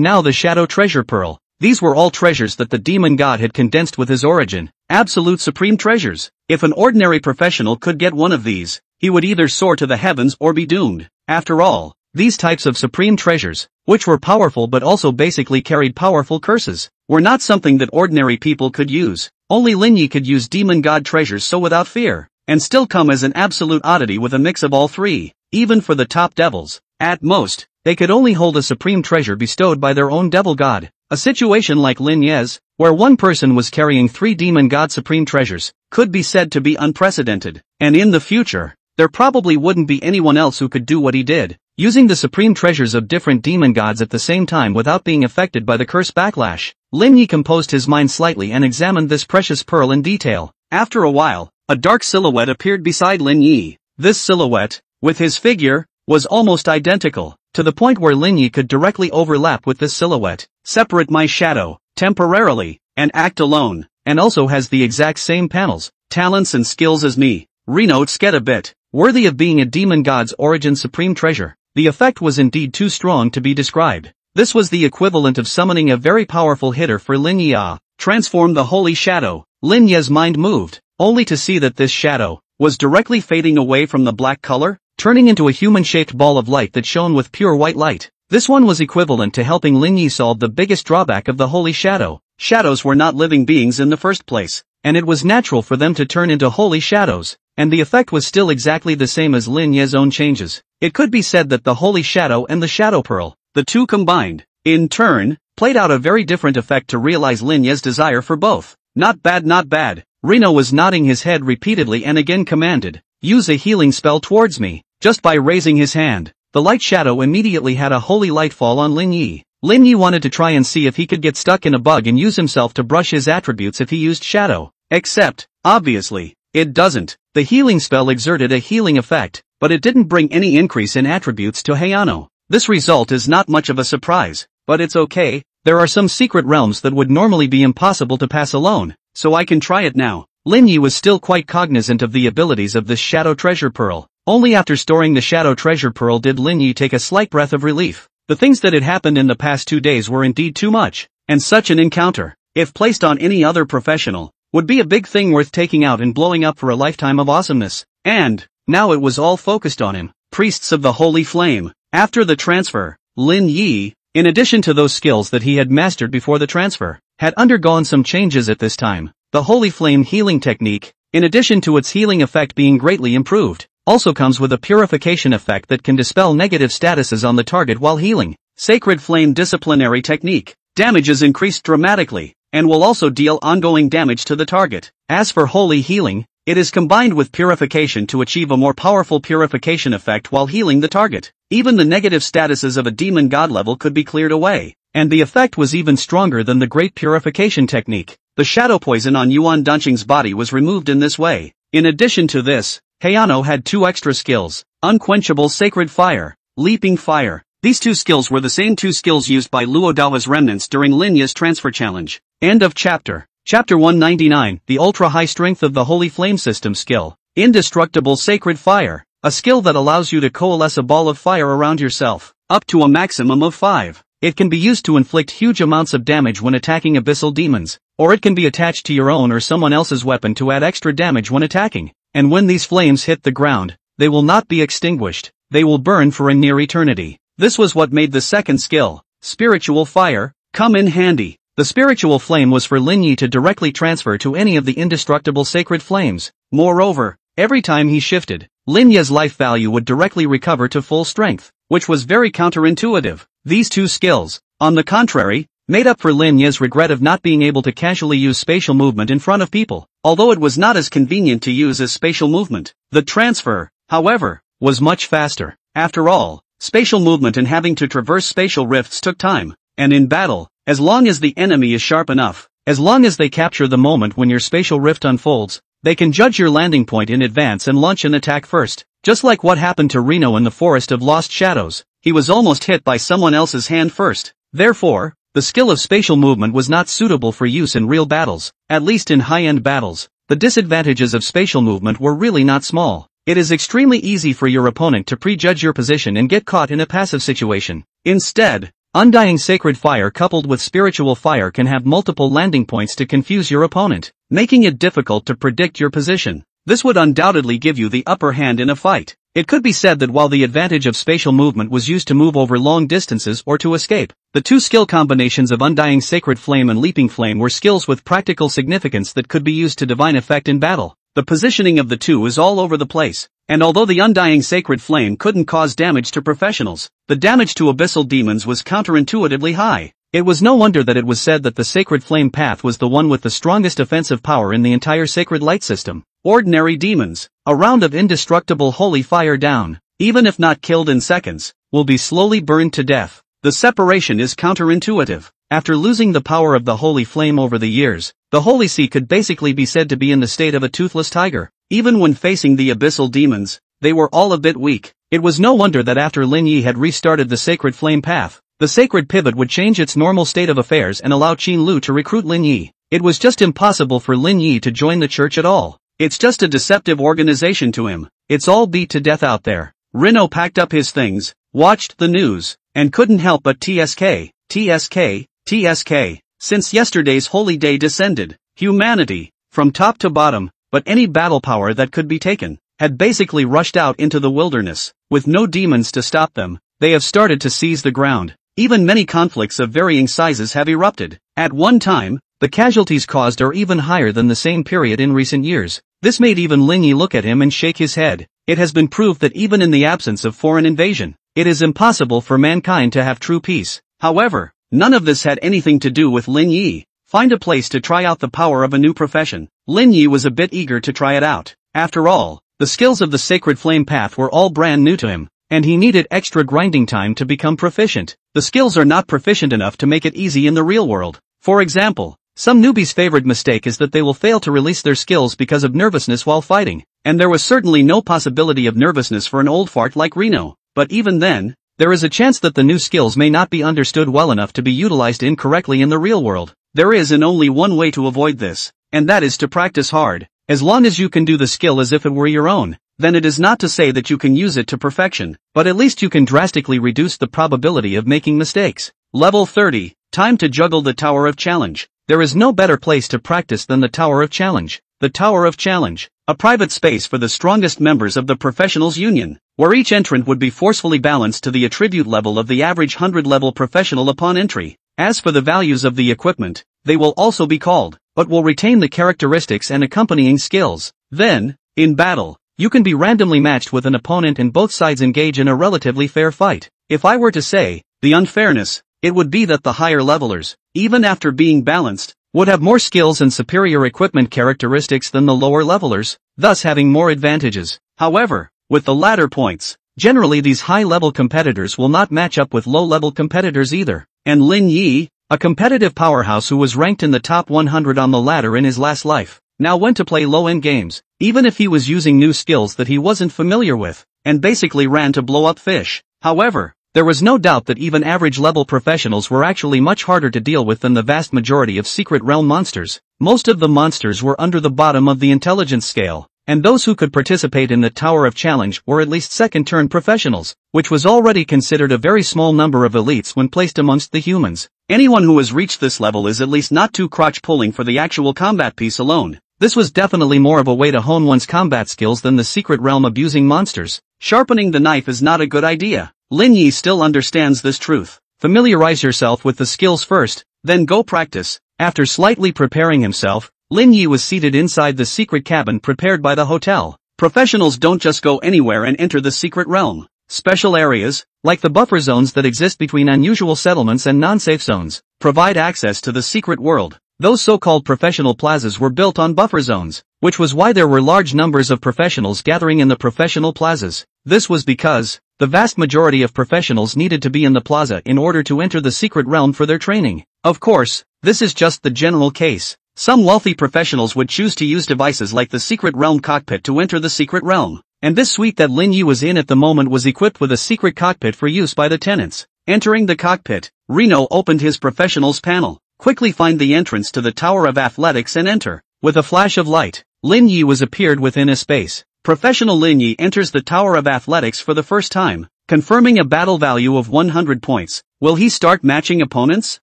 now the shadow treasure pearl. These were all treasures that the demon god had condensed with his origin. Absolute supreme treasures. If an ordinary professional could get one of these, he would either soar to the heavens or be doomed. After all, these types of supreme treasures, which were powerful but also basically carried powerful curses, were not something that ordinary people could use. Only Lin Yi could use demon god treasures so without fear, and still come as an absolute oddity with a mix of all three. Even for the top devils, at most, they could only hold a supreme treasure bestowed by their own devil god. A situation like Lin Yi's, where one person was carrying 3 demon god supreme treasures, could be said to be unprecedented, and in the future, there probably wouldn't be anyone else who could do what he did, using the supreme treasures of different demon gods at the same time without being affected by the curse backlash. Lin Yi composed his mind slightly and examined this precious pearl in detail. After a while, a dark silhouette appeared beside Lin Yi. This silhouette, with his figure, was almost identical, to the point where Lin Yi could directly overlap with this silhouette, separate my shadow, temporarily, and act alone, and also has the exact same panels, talents and skills as me. Reno Sked a bit, worthy of being a demon god's origin supreme treasure. The effect was indeed too strong to be described. This was the equivalent of summoning a very powerful hitter for Lin Yi. Transform the holy shadow. Lin Yi's mind moved, only to see that this shadow was directly fading away from the black color, turning into a human-shaped ball of light that shone with pure white light. This one was equivalent to helping Lin Yi solve the biggest drawback of the holy shadow. Shadows were not living beings in the first place, and it was natural for them to turn into holy shadows, and the effect was still exactly the same as Lin Yi's own changes. It could be said that the holy shadow and the shadow pearl, the two combined, in turn, played out a very different effect to realize Lin Yi's desire for both. Not bad, not bad. Reno was nodding his head repeatedly and again commanded, use a healing spell towards me. Just by raising his hand, the light shadow immediately had a holy light fall on Lin Yi. Lin Yi wanted to try and see if he could get stuck in a bug and use himself to brush his attributes if he used shadow. Except, obviously, it doesn't. The healing spell exerted a healing effect, but it didn't bring any increase in attributes to Hayano. This result is not much of a surprise, but it's okay. There are some secret realms that would normally be impossible to pass alone, so I can try it now. Lin Yi was still quite cognizant of the abilities of this shadow treasure pearl. Only after storing the shadow treasure pearl did Lin Yi take a slight breath of relief. The things that had happened in the past 2 days were indeed too much, and such an encounter, if placed on any other professional, would be a big thing worth taking out and blowing up for a lifetime of awesomeness. And, now it was all focused on him. Priests of the Holy Flame. After the transfer, Lin Yi, in addition to those skills that he had mastered before the transfer, had undergone some changes at this time. The Holy Flame healing technique, in addition to its healing effect being greatly improved, also comes with a purification effect that can dispel negative statuses on the target while healing. Sacred Flame disciplinary technique. Damage is increased dramatically, and will also deal ongoing damage to the target. As for Holy Healing, it is combined with purification to achieve a more powerful purification effect while healing the target. Even the negative statuses of a demon god level could be cleared away, and the effect was even stronger than the Great Purification technique. The shadow poison on Yuan Dunqing's body was removed in this way. In addition to this, Hayano had 2 extra skills, Unquenchable Sacred Fire, Leaping Fire. These 2 skills were the same 2 skills used by Luo Dao's remnants during Lin Yi's transfer challenge. End of chapter. Chapter 199, the ultra-high strength of the Holy Flame system skill. Indestructible Sacred Fire, a skill that allows you to coalesce a ball of fire around yourself, up to a maximum of 5. It can be used to inflict huge amounts of damage when attacking abyssal demons, or it can be attached to your own or someone else's weapon to add extra damage when attacking. And when these flames hit the ground, they will not be extinguished, they will burn for a near eternity. This was what made the second skill, Spiritual Fire, come in handy. The spiritual flame was for Lin Yi to directly transfer to any of the indestructible sacred flames. Moreover, every time he shifted, Lin Yi's life value would directly recover to full strength, which was very counterintuitive. These 2 skills, on the contrary, made up for Lin Yi's regret of not being able to casually use spatial movement in front of people, although it was not as convenient to use as spatial movement. The transfer, however, was much faster. After all, spatial movement and having to traverse spatial rifts took time. And in battle, as long as the enemy is sharp enough, as long as they capture the moment when your spatial rift unfolds, they can judge your landing point in advance and launch an attack first. Just like what happened to Reno in the Forest of Lost Shadows, he was almost hit by someone else's hand first. Therefore, the skill of spatial movement was not suitable for use in real battles, at least in high-end battles. The disadvantages of spatial movement were really not small. It is extremely easy for your opponent to prejudge your position and get caught in a passive situation. Instead, Undying Sacred Fire coupled with Spiritual Fire can have multiple landing points to confuse your opponent, making it difficult to predict your position. This would undoubtedly give you the upper hand in a fight. It could be said that while the advantage of spatial movement was used to move over long distances or to escape, the two skill combinations of Undying Sacred Flame and Leaping Flame were skills with practical significance that could be used to divine effect in battle. The positioning of the two is all over the place, and although the Undying Sacred Flame couldn't cause damage to professionals, the damage to abyssal demons was counterintuitively high. It was no wonder that it was said that the Sacred Flame path was the one with the strongest offensive power in the entire Sacred Light system. Ordinary demons, a round of indestructible holy fire down, even if not killed in seconds, will be slowly burned to death. The separation is counterintuitive. After losing the power of the holy flame over the years, the Holy See could basically be said to be in the state of a toothless tiger. Even when facing the abyssal demons, they were all a bit weak. It was no wonder that after Lin Yi had restarted the Sacred Flame path, the Sacred Pivot would change its normal state of affairs and allow Qin Lu to recruit Lin Yi. It was just impossible for Lin Yi to join the church at all. It's just a deceptive organization to him. It's all beat to death out there. Reno packed up his things, watched the news, and couldn't help but TSK, TSK, TSK. Since yesterday's holy day descended, humanity, from top to bottom, but any battle power that could be taken, had basically rushed out into the wilderness. With no demons to stop them, they have started to seize the ground. Even many conflicts of varying sizes have erupted. At one time, the casualties caused are even higher than the same period in recent years. This made even Lin Yi look at him and shake his head. It has been proved that even in the absence of foreign invasion, it is impossible for mankind to have true peace. However, none of this had anything to do with Lin Yi. Find a place to try out the power of a new profession. Lin Yi was a bit eager to try it out. After all, the skills of the Sacred Flame path were all brand new to him, and he needed extra grinding time to become proficient. The skills are not proficient enough to make it easy in the real world. For example, some newbies' favorite mistake is that they will fail to release their skills because of nervousness while fighting, and there was certainly no possibility of nervousness for an old fart like Reno. But even then, there is a chance that the new skills may not be understood well enough to be utilized incorrectly in the real world. There is and only one way to avoid this, and that is to practice hard. As long as you can do the skill as if it were your own, then it is not to say that you can use it to perfection, but at least you can drastically reduce the probability of making mistakes. Level 30, time to juggle the Tower of Challenge. There is no better place to practice than the Tower of Challenge. The Tower of Challenge, a private space for the strongest members of the Professionals Union, where each entrant would be forcefully balanced to the attribute level of the average 100-level professional upon entry. As for the values of the equipment, they will also be called, but will retain the characteristics and accompanying skills. Then, in battle, you can be randomly matched with an opponent and both sides engage in a relatively fair fight. If I were to say, the unfairness, it would be that the higher levelers, even after being balanced, would have more skills and superior equipment characteristics than the lower levelers, thus having more advantages. However, with the latter points, generally these high-level competitors will not match up with low-level competitors either. And Lin Yi, a competitive powerhouse who was ranked in the top 100 on the ladder in his last life, now went to play low-end games, even if he was using new skills that he wasn't familiar with, and basically ran to blow up fish. However, there was no doubt that even average-level professionals were actually much harder to deal with than the vast majority of Secret Realm monsters. Most of the monsters were under the bottom of the intelligence scale, and those who could participate in the Tower of Challenge were at least second-turn professionals, which was already considered a very small number of elites when placed amongst the humans. Anyone who has reached this level is at least not too crotch-pulling for the actual combat piece alone. This was definitely more of a way to hone one's combat skills than the Secret Realm abusing monsters. Sharpening the knife is not a good idea. Lin Yi still understands this truth. Familiarize yourself with the skills first, then go practice. After slightly preparing himself, Lin Yi was seated inside the secret cabin prepared by the hotel. Professionals don't just go anywhere and enter the Secret Realm. Special areas, like the buffer zones that exist between unusual settlements and non-safe zones, provide access to the secret world. Those so-called professional plazas were built on buffer zones, which was why there were large numbers of professionals gathering in the professional plazas. This was because the vast majority of professionals needed to be in the plaza in order to enter the secret realm for their training. Of course, this is just the general case. Some wealthy professionals would choose to use devices like the Secret Realm cockpit to enter the secret realm. And this suite that Lin Yi was in at the moment was equipped with a secret cockpit for use by the tenants. Entering the cockpit, Reno opened his professionals panel. Quickly find the entrance to the Tower of Athletics and enter. With a flash of light, Lin Yi was appeared within a space. Professional Lin Yi enters the Tower of Athletics for the first time, confirming a battle value of 100 points. Will he start matching opponents?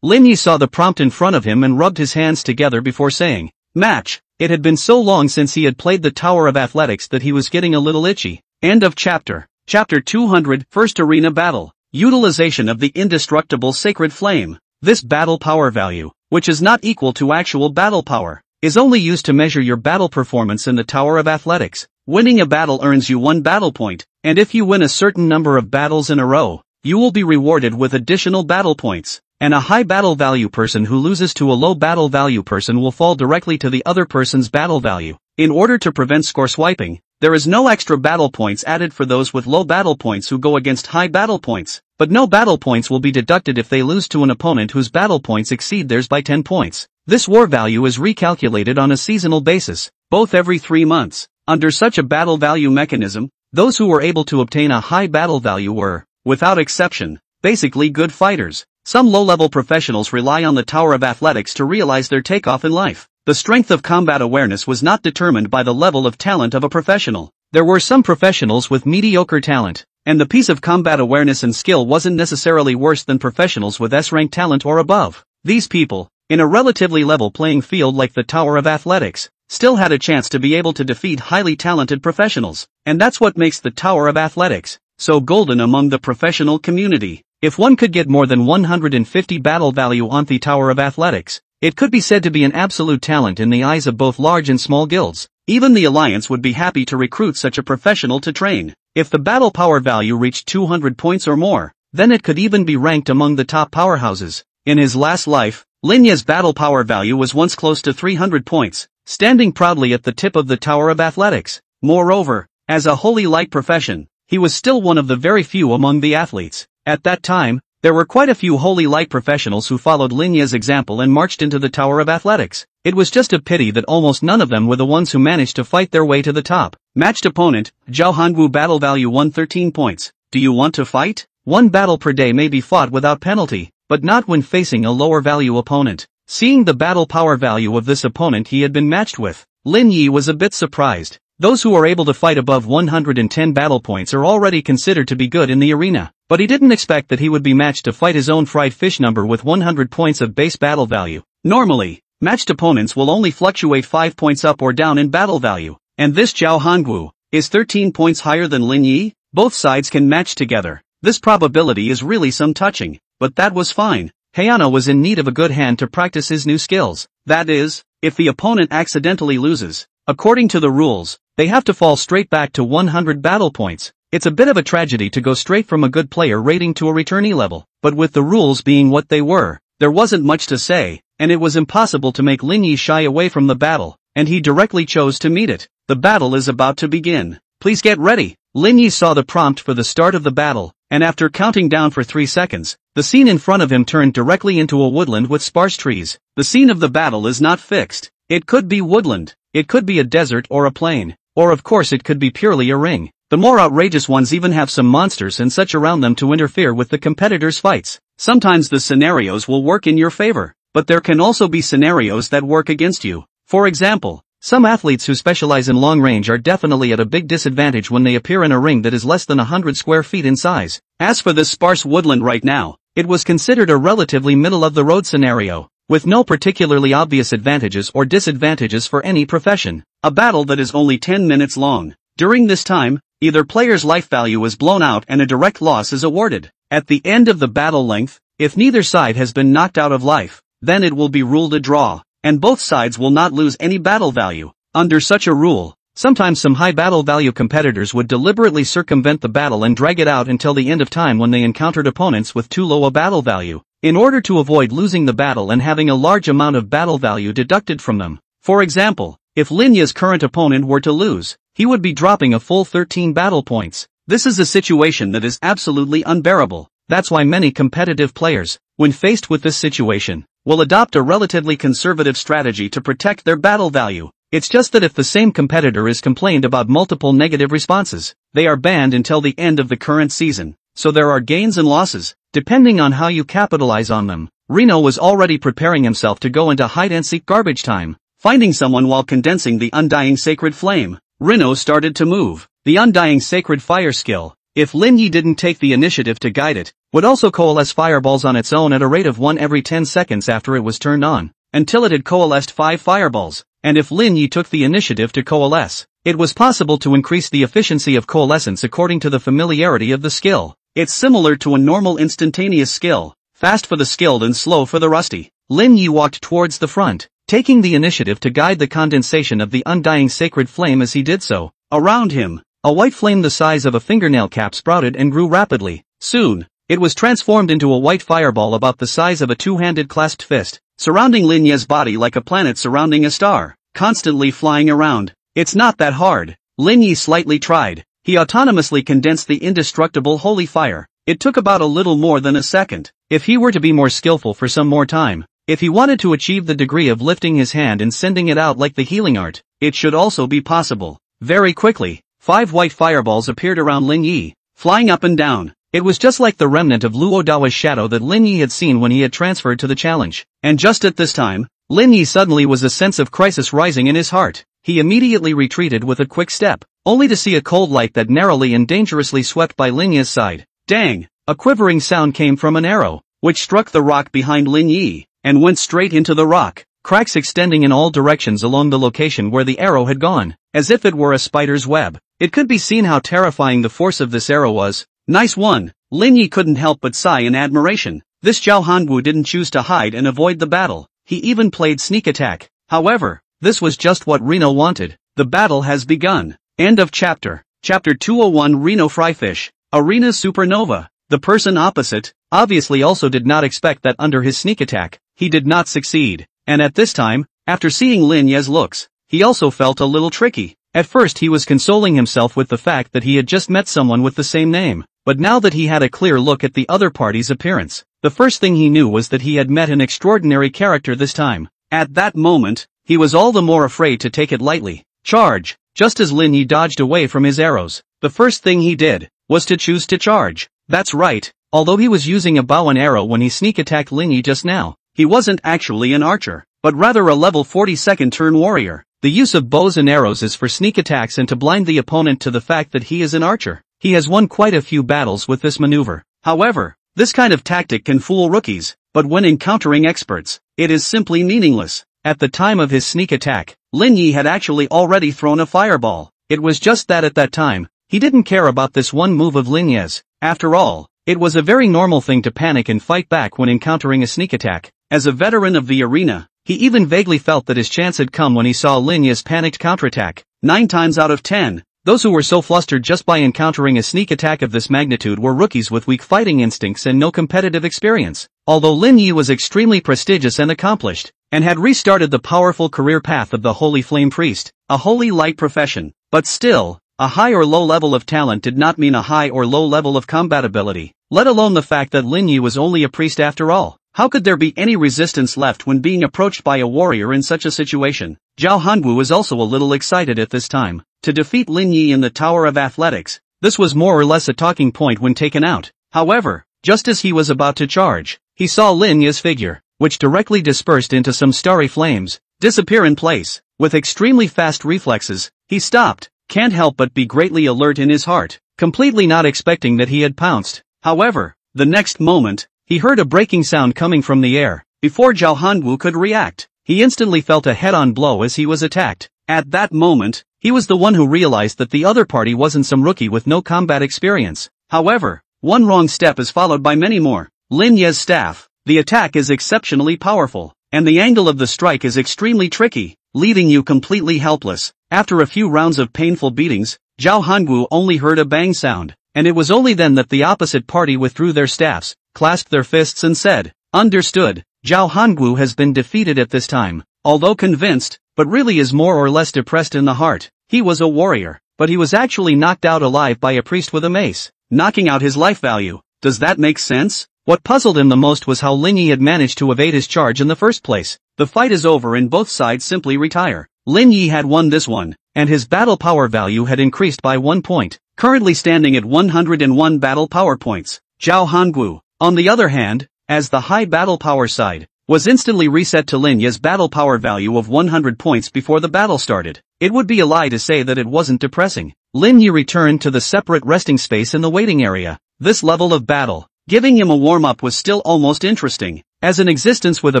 Lin Yi saw the prompt in front of him and rubbed his hands together before saying, "Match." It had been so long since he had played the Tower of Athletics that he was getting a little itchy. End of chapter. Chapter 200, First Arena Battle. Utilization of the indestructible Sacred Flame. This battle power value, which is not equal to actual battle power, is only used to measure your battle performance in the Tower of Athletics. Winning a battle earns you 1 battle point, and if you win a certain number of battles in a row, you will be rewarded with additional battle points. And a high battle value person who loses to a low battle value person will fall directly to the other person's battle value. In order to prevent score swiping, there is no extra battle points added for those with low battle points who go against high battle points, but no battle points will be deducted if they lose to an opponent whose battle points exceed theirs by 10 points. This war value is recalculated on a seasonal basis, both every 3 months. Under such a battle value mechanism, those who were able to obtain a high battle value were, without exception, basically good fighters. Some low-level professionals rely on the Tower of Athletics to realize their takeoff in life. The strength of combat awareness was not determined by the level of talent of a professional. There were some professionals with mediocre talent, and the piece of combat awareness and skill wasn't necessarily worse than professionals with S-rank talent or above. These people, in a relatively level playing field like the Tower of Athletics, still had a chance to be able to defeat highly talented professionals, and that's what makes the Tower of Athletics so golden among the professional community. If one could get more than 150 battle value on the Tower of Athletics, it could be said to be an absolute talent in the eyes of both large and small guilds. Even the Alliance would be happy to recruit such a professional to train. If the battle power value reached 200 points or more, then it could even be ranked among the top powerhouses. In his last life, Lin Yi's battle power value was once close to 300 points, standing proudly at the tip of the Tower of Athletics. Moreover, as a holy light profession, he was still one of the very few among the athletes. At that time, there were quite a few holy light professionals who followed Lin Yi's example and marched into the Tower of Athletics. It was just a pity that almost none of them were the ones who managed to fight their way to the top. Matched opponent, Zhao Hongwu battle value 113 points. Do you want to fight? 1 battle per day may be fought without penalty, but not when facing a lower value opponent. Seeing the battle power value of this opponent he had been matched with, Lin Yi was a bit surprised. Those who are able to fight above 110 battle points are already considered to be good in the arena, but he didn't expect that he would be matched to fight his own fried fish number with 100 points of base battle value. Normally, matched opponents will only fluctuate 5 points up or down in battle value, and this Zhao Hongwu is 13 points higher than Lin Yi. Both sides can match together. This probability is really some touching, but that was fine. Hayano was in need of a good hand to practice his new skills. That is, if the opponent accidentally loses, according to the rules, they have to fall straight back to 100 battle points. It's a bit of a tragedy to go straight from a good player rating to a returnee level, but with the rules being what they were, there wasn't much to say, and it was impossible to make Lin Yi shy away from the battle, and he directly chose to meet it. The battle is about to begin. Please get ready. Lin Yi saw the prompt for the start of the battle, and after counting down for 3 seconds, the scene in front of him turned directly into a woodland with sparse trees. The scene of the battle is not fixed. It could be woodland, it could be a desert or a plain, or of course it could be purely a ring. The more outrageous ones even have some monsters and such around them to interfere with the competitors' fights. Sometimes the scenarios will work in your favor, but there can also be scenarios that work against you. For example, some athletes who specialize in long range are definitely at a big disadvantage when they appear in a ring that is less than 100 square feet in size. As for this sparse woodland right now, it was considered a relatively middle-of-the-road scenario, with no particularly obvious advantages or disadvantages for any profession. A battle that is only 10 minutes long. During this time, either player's life value is blown out and a direct loss is awarded. At the end of the battle length, if neither side has been knocked out of life, then it will be ruled a draw, and both sides will not lose any battle value. Under such a rule, sometimes some high battle value competitors would deliberately circumvent the battle and drag it out until the end of time when they encountered opponents with too low a battle value, in order to avoid losing the battle and having a large amount of battle value deducted from them. For example, if Lin Yi's current opponent were to lose, he would be dropping a full 13 battle points. This is a situation that is absolutely unbearable. That's why many competitive players, when faced with this situation, will adopt a relatively conservative strategy to protect their battle value. It's just that if the same competitor is complained about multiple negative responses, they are banned until the end of the current season. So there are gains and losses, depending on how you capitalize on them. Reno was already preparing himself to go into hide-and-seek garbage time. Finding someone while condensing the Undying Sacred Flame, Reno started to move. The Undying Sacred Fire skill, if Lin Yi didn't take the initiative to guide it, would also coalesce fireballs on its own at a rate of 1 every 10 seconds after it was turned on, until it had coalesced 5 fireballs. And if Lin Yi took the initiative to coalesce, it was possible to increase the efficiency of coalescence according to the familiarity of the skill. It's similar to a normal instantaneous skill, fast for the skilled and slow for the rusty. Lin Yi walked towards the front, taking the initiative to guide the condensation of the Undying Sacred Flame as he did so. Around him, a white flame the size of a fingernail cap sprouted and grew rapidly. Soon, it was transformed into a white fireball about the size of a two-handed clasped fist, surrounding Lin Yi's body like a planet surrounding a star, constantly flying around. It's not that hard. Lin Yi slightly tried. He autonomously condensed the indestructible holy fire. It took about a little more than a second. If he were to be more skillful for some more time, if he wanted to achieve the degree of lifting his hand and sending it out like the healing art, it should also be possible. Very quickly, 5 white fireballs appeared around Lin Yi, flying up and down. It was just like the remnant of Luo Dao's shadow that Lin Yi had seen when he had transferred to the challenge. And just at this time, Lin Yi suddenly was a sense of crisis rising in his heart. He immediately retreated with a quick step, only to see a cold light that narrowly and dangerously swept by Lin Yi's side. Dang! A quivering sound came from an arrow, which struck the rock behind Lin Yi, and went straight into the rock, cracks extending in all directions along the location where the arrow had gone, as if it were a spider's web. It could be seen how terrifying the force of this arrow was. Nice one! Lin Yi couldn't help but sigh in admiration. This Zhao Hanwu didn't choose to hide and avoid the battle. He even played sneak attack. However, this was just what Reno wanted. The battle has begun. End of chapter. Chapter 201 Reno Fryfish. Arena Supernova. The person opposite, obviously also did not expect that under his sneak attack, he did not succeed. And at this time, after seeing Lin Yi's looks, he also felt a little tricky. At first he was consoling himself with the fact that he had just met someone with the same name. But now that he had a clear look at the other party's appearance, the first thing he knew was that he had met an extraordinary character this time. At that moment, he was all the more afraid to take it lightly. Charge! Just as Lin Yi dodged away from his arrows, the first thing he did was to choose to charge. That's right, although he was using a bow and arrow when he sneak attacked Lin Yi just now, he wasn't actually an archer, but rather a level 40 second turn warrior. The use of bows and arrows is for sneak attacks and to blind the opponent to the fact that he is an archer. He has won quite a few battles with this maneuver. However, this kind of tactic can fool rookies, but when encountering experts, it is simply meaningless. At the time of his sneak attack, Lin Yi had actually already thrown a fireball. It was just that at that time, he didn't care about this one move of Lin Yi's. After all, it was a very normal thing to panic and fight back when encountering a sneak attack. As a veteran of the arena, he even vaguely felt that his chance had come when he saw Lin Yi's panicked counterattack. 9 times out of 10, those who were so flustered just by encountering a sneak attack of this magnitude were rookies with weak fighting instincts and no competitive experience. Although Lin Yi was extremely prestigious and accomplished, and had restarted the powerful career path of the Holy Flame Priest, a holy light profession, but still, a high or low level of talent did not mean a high or low level of combatability, let alone the fact that Lin Yi was only a priest after all. How could there be any resistance left when being approached by a warrior in such a situation? Zhao Hanwu was also a little excited at this time. To defeat Lin Yi in the Tower of Athletics, this was more or less a talking point when taken out. However, just as he was about to charge, he saw Lin Yi's figure, which directly dispersed into some starry flames, disappear in place. With extremely fast reflexes, he stopped, can't help but be greatly alert in his heart, completely not expecting that he had pounced. However, the next moment, he heard a breaking sound coming from the air. Before Zhao Hanwu could react, he instantly felt a head-on blow as he was attacked. At that moment, he was the one who realized that the other party wasn't some rookie with no combat experience. However, one wrong step is followed by many more. Lin Yi's staff. The attack is exceptionally powerful, and the angle of the strike is extremely tricky, leaving you completely helpless. After a few rounds of painful beatings, Zhao Hanwu only heard a bang sound, and it was only then that the opposite party withdrew their staffs, clasped their fists and said, "Understood." Zhao Hanwu has been defeated at this time, although convinced, but really is more or less depressed in the heart. He was a warrior. but he was actually knocked out alive by a priest with a mace, knocking out his life value. Does that make sense? What puzzled him the most was how Lin Yi had managed to evade his charge in the first place. The fight is over and both sides simply retire. Lin Yi had won this one, and his battle power value had increased by 1 point, currently standing at 101 battle power points. Zhao Hongwu, on the other hand, as the high battle power side, was instantly reset to Lin Yi's battle power value of 100 points before the battle started. It would be a lie to say that it wasn't depressing. Lin Yi returned to the separate resting space in the waiting area. This level of battle, giving him a warm-up, was still almost interesting. As an existence with a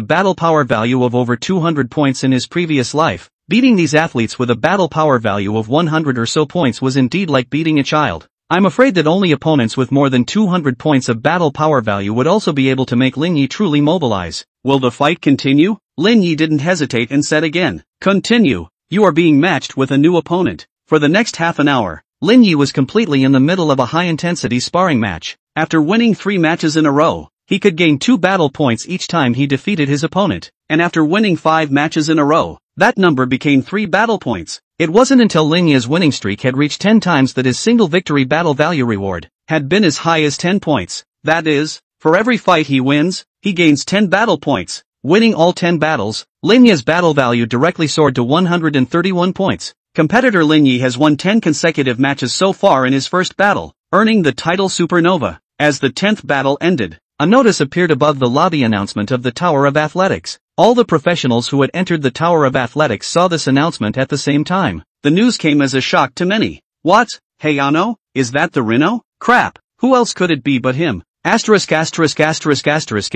battle power value of over 200 points in his previous life, beating these athletes with a battle power value of 100 or so points was indeed like beating a child. I'm afraid that only opponents with more than 200 points of battle power value would also be able to make Lin Yi truly mobilize. Will the fight continue? Lin Yi didn't hesitate and said again, "Continue. You are being matched with a new opponent." For the next half an hour, Lin Yi was completely in the middle of a high-intensity sparring match. After winning 3 matches in a row, he could gain 2 battle points each time he defeated his opponent, and after winning 5 matches in a row, that number became 3 battle points. It wasn't until Lin Yi's winning streak had reached 10 times that his single victory battle value reward had been as high as 10 points. That is, for every fight he wins, he gains 10 battle points. Winning all 10 battles, Lin Yi's battle value directly soared to 131 points. Competitor Lin Yi has won 10 consecutive matches so far in his first battle, earning the title Supernova. As the 10th battle ended, a notice appeared above the lobby announcement of the Tower of Athletics. All the professionals who had entered the Tower of Athletics saw this announcement at the same time. The news came as a shock to many. What? Hey Ano? Is that the Rhino? Crap, who else could it be but him? It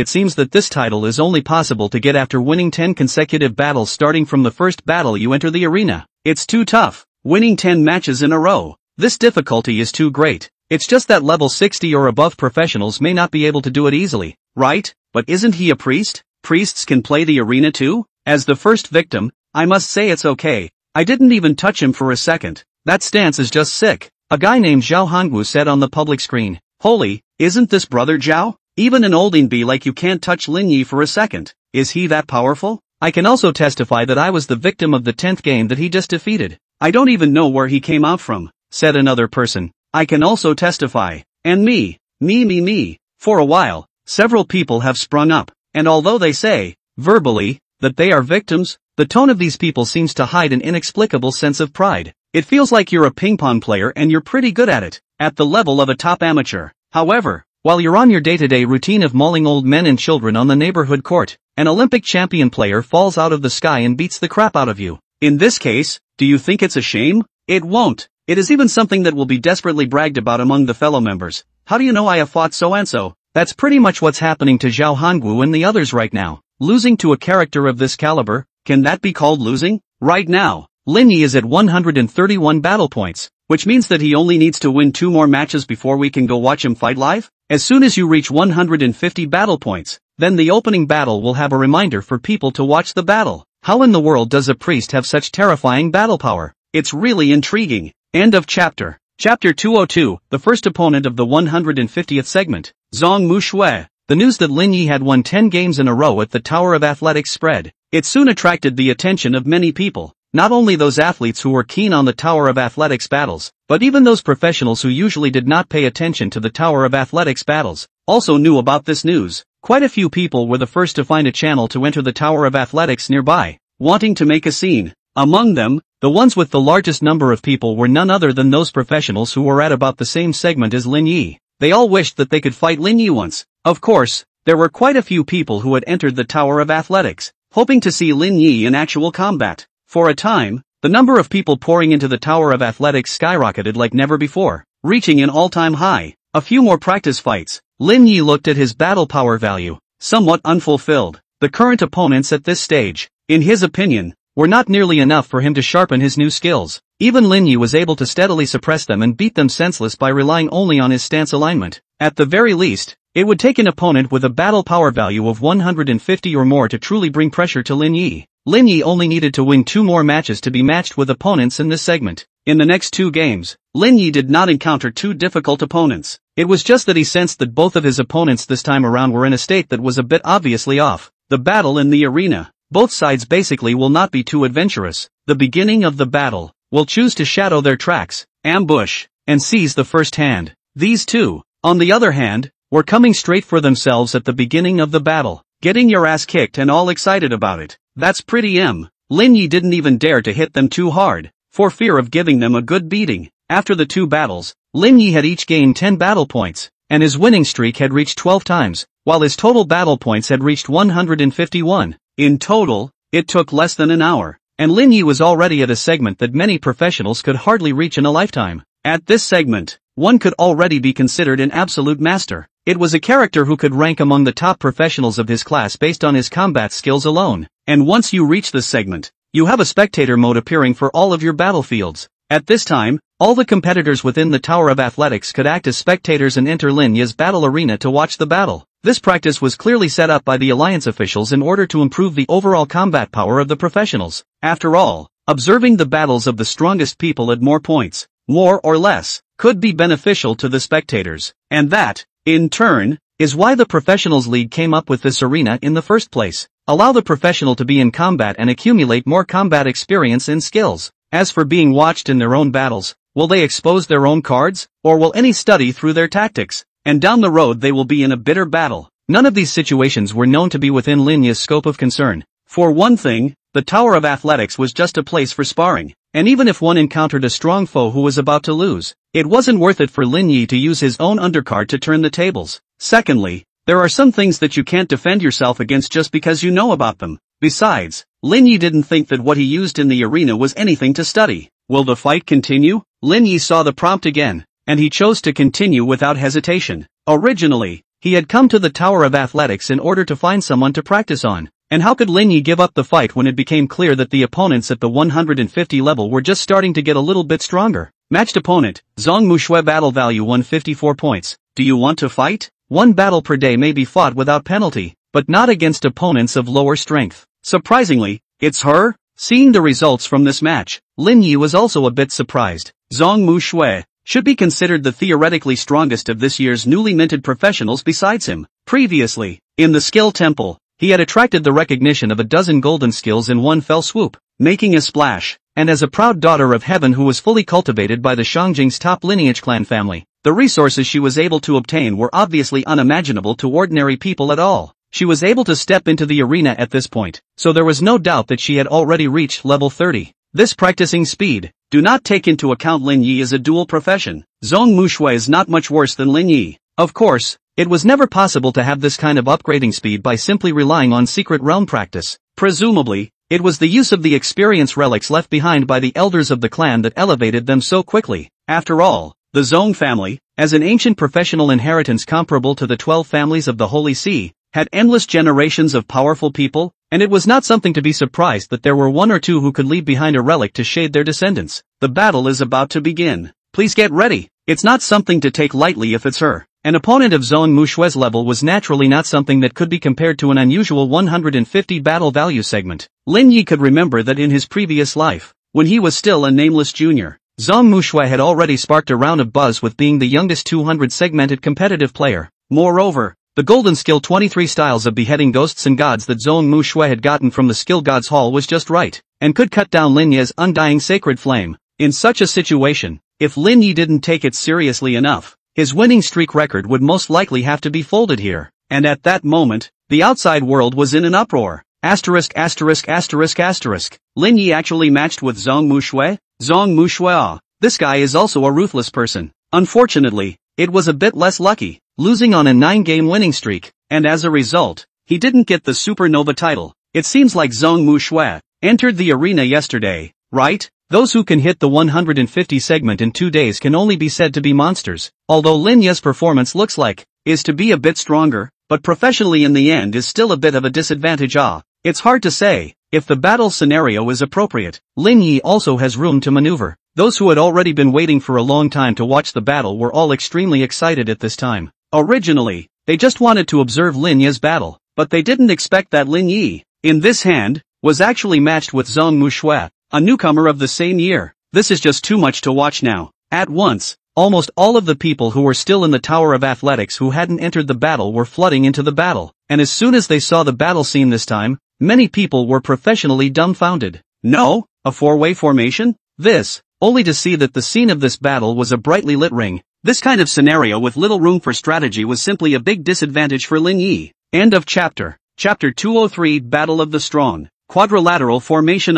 seems that this title is only possible to get after winning 10 consecutive battles starting from the first battle you enter the arena. It's too tough. Winning 10 matches in a row. This difficulty is too great. It's just that level 60 or above professionals may not be able to do it easily, right? But isn't he a priest? Priests can play the arena too? As the first victim, I must say it's okay. I didn't even touch him for a second. That stance is just sick. A guy named Zhao Hongwu said on the public screen. Holy, isn't this brother Zhao? Even an olding bee like you can't touch Lin Yi for a second. Is he that powerful? I can also testify that I was the victim of the 10th game that he just defeated. I don't even know where he came out from, said another person. I can also testify. And me. For a while, several people have sprung up, and although they say, verbally, that they are victims, the tone of these people seems to hide an inexplicable sense of pride. It feels like you're a ping-pong player and you're pretty good at it, at the level of a top amateur. However, while you're on your day-to-day routine of mauling old men and children on the neighborhood court, an Olympic champion player falls out of the sky and beats the crap out of you. In this case, do you think it's a shame? It won't. It is even something that will be desperately bragged about among the fellow members. How do you know I have fought so-and-so? That's pretty much what's happening to Zhao Hongwu and the others right now. Losing to a character of this caliber, can that be called losing? Right now, Lin Yi is at 131 battle points, which means that he only needs to win 2 more matches before we can go watch him fight live? As soon as you reach 150 battle points, then the opening battle will have a reminder for people to watch the battle. How in the world does a priest have such terrifying battle power? It's really intriguing. End of chapter. Chapter 202, the first opponent of the 150th segment, Zhong Mushui. The news that Lin Yi had won 10 games in a row at the Tower of Athletics spread. It soon attracted the attention of many people, not only those athletes who were keen on the Tower of Athletics battles, but even those professionals who usually did not pay attention to the Tower of Athletics battles, also knew about this news. Quite a few people were the first to find a channel to enter the Tower of Athletics nearby, wanting to make a scene. Among them, the ones with the largest number of people were none other than those professionals who were at about the same segment as Lin Yi. They all wished that they could fight Lin Yi once. Of course, there were quite a few people who had entered the Tower of Athletics, hoping to see Lin Yi in actual combat. For a time, the number of people pouring into the Tower of Athletics skyrocketed like never before, reaching an all-time high. A few more practice fights. Lin Yi looked at his battle power value, somewhat unfulfilled. The current opponents at this stage, in his opinion, were not nearly enough for him to sharpen his new skills. Even Lin Yi was able to steadily suppress them and beat them senseless by relying only on his stance alignment. At the very least, it would take an opponent with a battle power value of 150 or more to truly bring pressure to Lin Yi. Lin Yi only needed to win 2 more matches to be matched with opponents in this segment. In the next 2 games, Lin Yi did not encounter 2 difficult opponents. It was just that he sensed that both of his opponents this time around were in a state that was a bit obviously off. The battle in the arena. Both sides basically will not be too adventurous. The beginning of the battle will choose to shadow their tracks. ambush, and seize the first hand. These two, on the other hand, were coming straight for themselves at the beginning of the battle, getting your ass kicked and all excited about it. That's pretty Lin Yi didn't even dare to hit them too hard, for fear of giving them a good beating. After the two battles, Lin Yi had each gained 10 battle points, and his winning streak had reached 12 times, while his total battle points had reached 151. In total, it took less than an hour, and Lin Yi was already at a segment that many professionals could hardly reach in a lifetime. At this segment, one could already be considered an absolute master. It was a character who could rank among the top professionals of his class based on his combat skills alone, and once you reach this segment, you have a spectator mode appearing for all of your battlefields. At this time, all the competitors within the Tower of Athletics could act as spectators and enter Lin Yi's battle arena to watch the battle. This practice was clearly set up by the Alliance officials in order to improve the overall combat power of the professionals. After all, observing the battles of the strongest people at more points, more or less, could be beneficial to the spectators. And that, in turn, is why the Professionals League came up with this arena in the first place. Allow the professional to be in combat and accumulate more combat experience and skills. As for being watched in their own battles, will they expose their own cards, or will any study through their tactics? And down the road they will be in a bitter battle. None of these situations were known to be within Lin Yi's scope of concern. For one thing, the Tower of Athletics was just a place for sparring, and even if one encountered a strong foe who was about to lose, it wasn't worth it for Lin Yi to use his own undercard to turn the tables. Secondly, there are some things that you can't defend yourself against just because you know about them. Besides, Lin Yi didn't think that what he used in the arena was anything to study. Will the fight continue? Lin Yi saw the prompt again, and he chose to continue without hesitation. Originally, he had come to the Tower of Athletics in order to find someone to practice on. And how could Lin Yi give up the fight when it became clear that the opponents at the 150 level were just starting to get a little bit stronger? Matched opponent, Zhong Mushui, battle value 154 points. Do you want to fight? One battle per day may be fought without penalty, but not against opponents of lower strength. Surprisingly, it's her? Seeing the results from this match, Lin Yi was also a bit surprised. Zhong Mushui should be considered the theoretically strongest of this year's newly minted professionals besides him. Previously, in the skill temple, he had attracted the recognition of a dozen golden skills in one fell swoop, making a splash, and as a proud daughter of heaven who was fully cultivated by the Shangjing's top lineage clan family, the resources she was able to obtain were obviously unimaginable to ordinary people at all. She was able to step into the arena at this point, so there was no doubt that she had already reached level 30. This practicing speed, do not take into account Lin Yi as a dual profession. Zhong Mushui is not much worse than Lin Yi. Of course, it was never possible to have this kind of upgrading speed by simply relying on secret realm practice. Presumably, it was the use of the experience relics left behind by the elders of the clan that elevated them so quickly. After all, the Zhong family, as an ancient professional inheritance comparable to the 12 families of the Holy See, had endless generations of powerful people, and it was not something to be surprised that there were one or two who could leave behind a relic to shade their descendants. The battle is about to begin. Please get ready. It's not something to take lightly if it's her. An opponent of Zhong Mushui's level was naturally not something that could be compared to an unusual 150 battle value segment. Lin Yi could remember that in his previous life, when he was still a nameless junior, Zhong Mushui had already sparked a round of buzz with being the youngest 200 segmented competitive player. Moreover, the golden skill 23 styles of beheading ghosts and gods that Zhong Mushui had gotten from the skill gods hall was just right, and could cut down Lin Yi's undying sacred flame. In such a situation, if Lin Yi didn't take it seriously enough, his winning streak record would most likely have to be folded here. And at that moment, the outside world was in an uproar. Asterisk. Lin Yi actually matched with Zhong Mushui? Zhong Mushui, this guy is also a ruthless person. Unfortunately, it was a bit less lucky, losing on a 9-game winning streak, and as a result, he didn't get the Supernova title. It seems like Zhong Mushui entered the arena yesterday, right? Those who can hit the 150 segment in 2 days can only be said to be monsters, although Lin Yi's performance looks like is to be a bit stronger, but professionally in the end is still a bit of a disadvantage. It's hard to say if the battle scenario is appropriate. Lin Yi also has room to maneuver. Those who had already been waiting for a long time to watch the battle were all extremely excited at this time. Originally, they just wanted to observe Lin Yi's battle, but they didn't expect that Lin Yi, in this hand, was actually matched with Zhong Mushui, a newcomer of the same year. This is just too much to watch now. At once, almost all of the people who were still in the Tower of Athletics who hadn't entered the battle were flooding into the battle, and as soon as they saw the battle scene this time, many people were professionally dumbfounded. No? A four-way formation? This only to see that the scene of this battle was a brightly lit ring. This kind of scenario with little room for strategy was simply a big disadvantage for Lin Yi. End of chapter. Chapter 203 Battle of the Strong. Quadrilateral Formation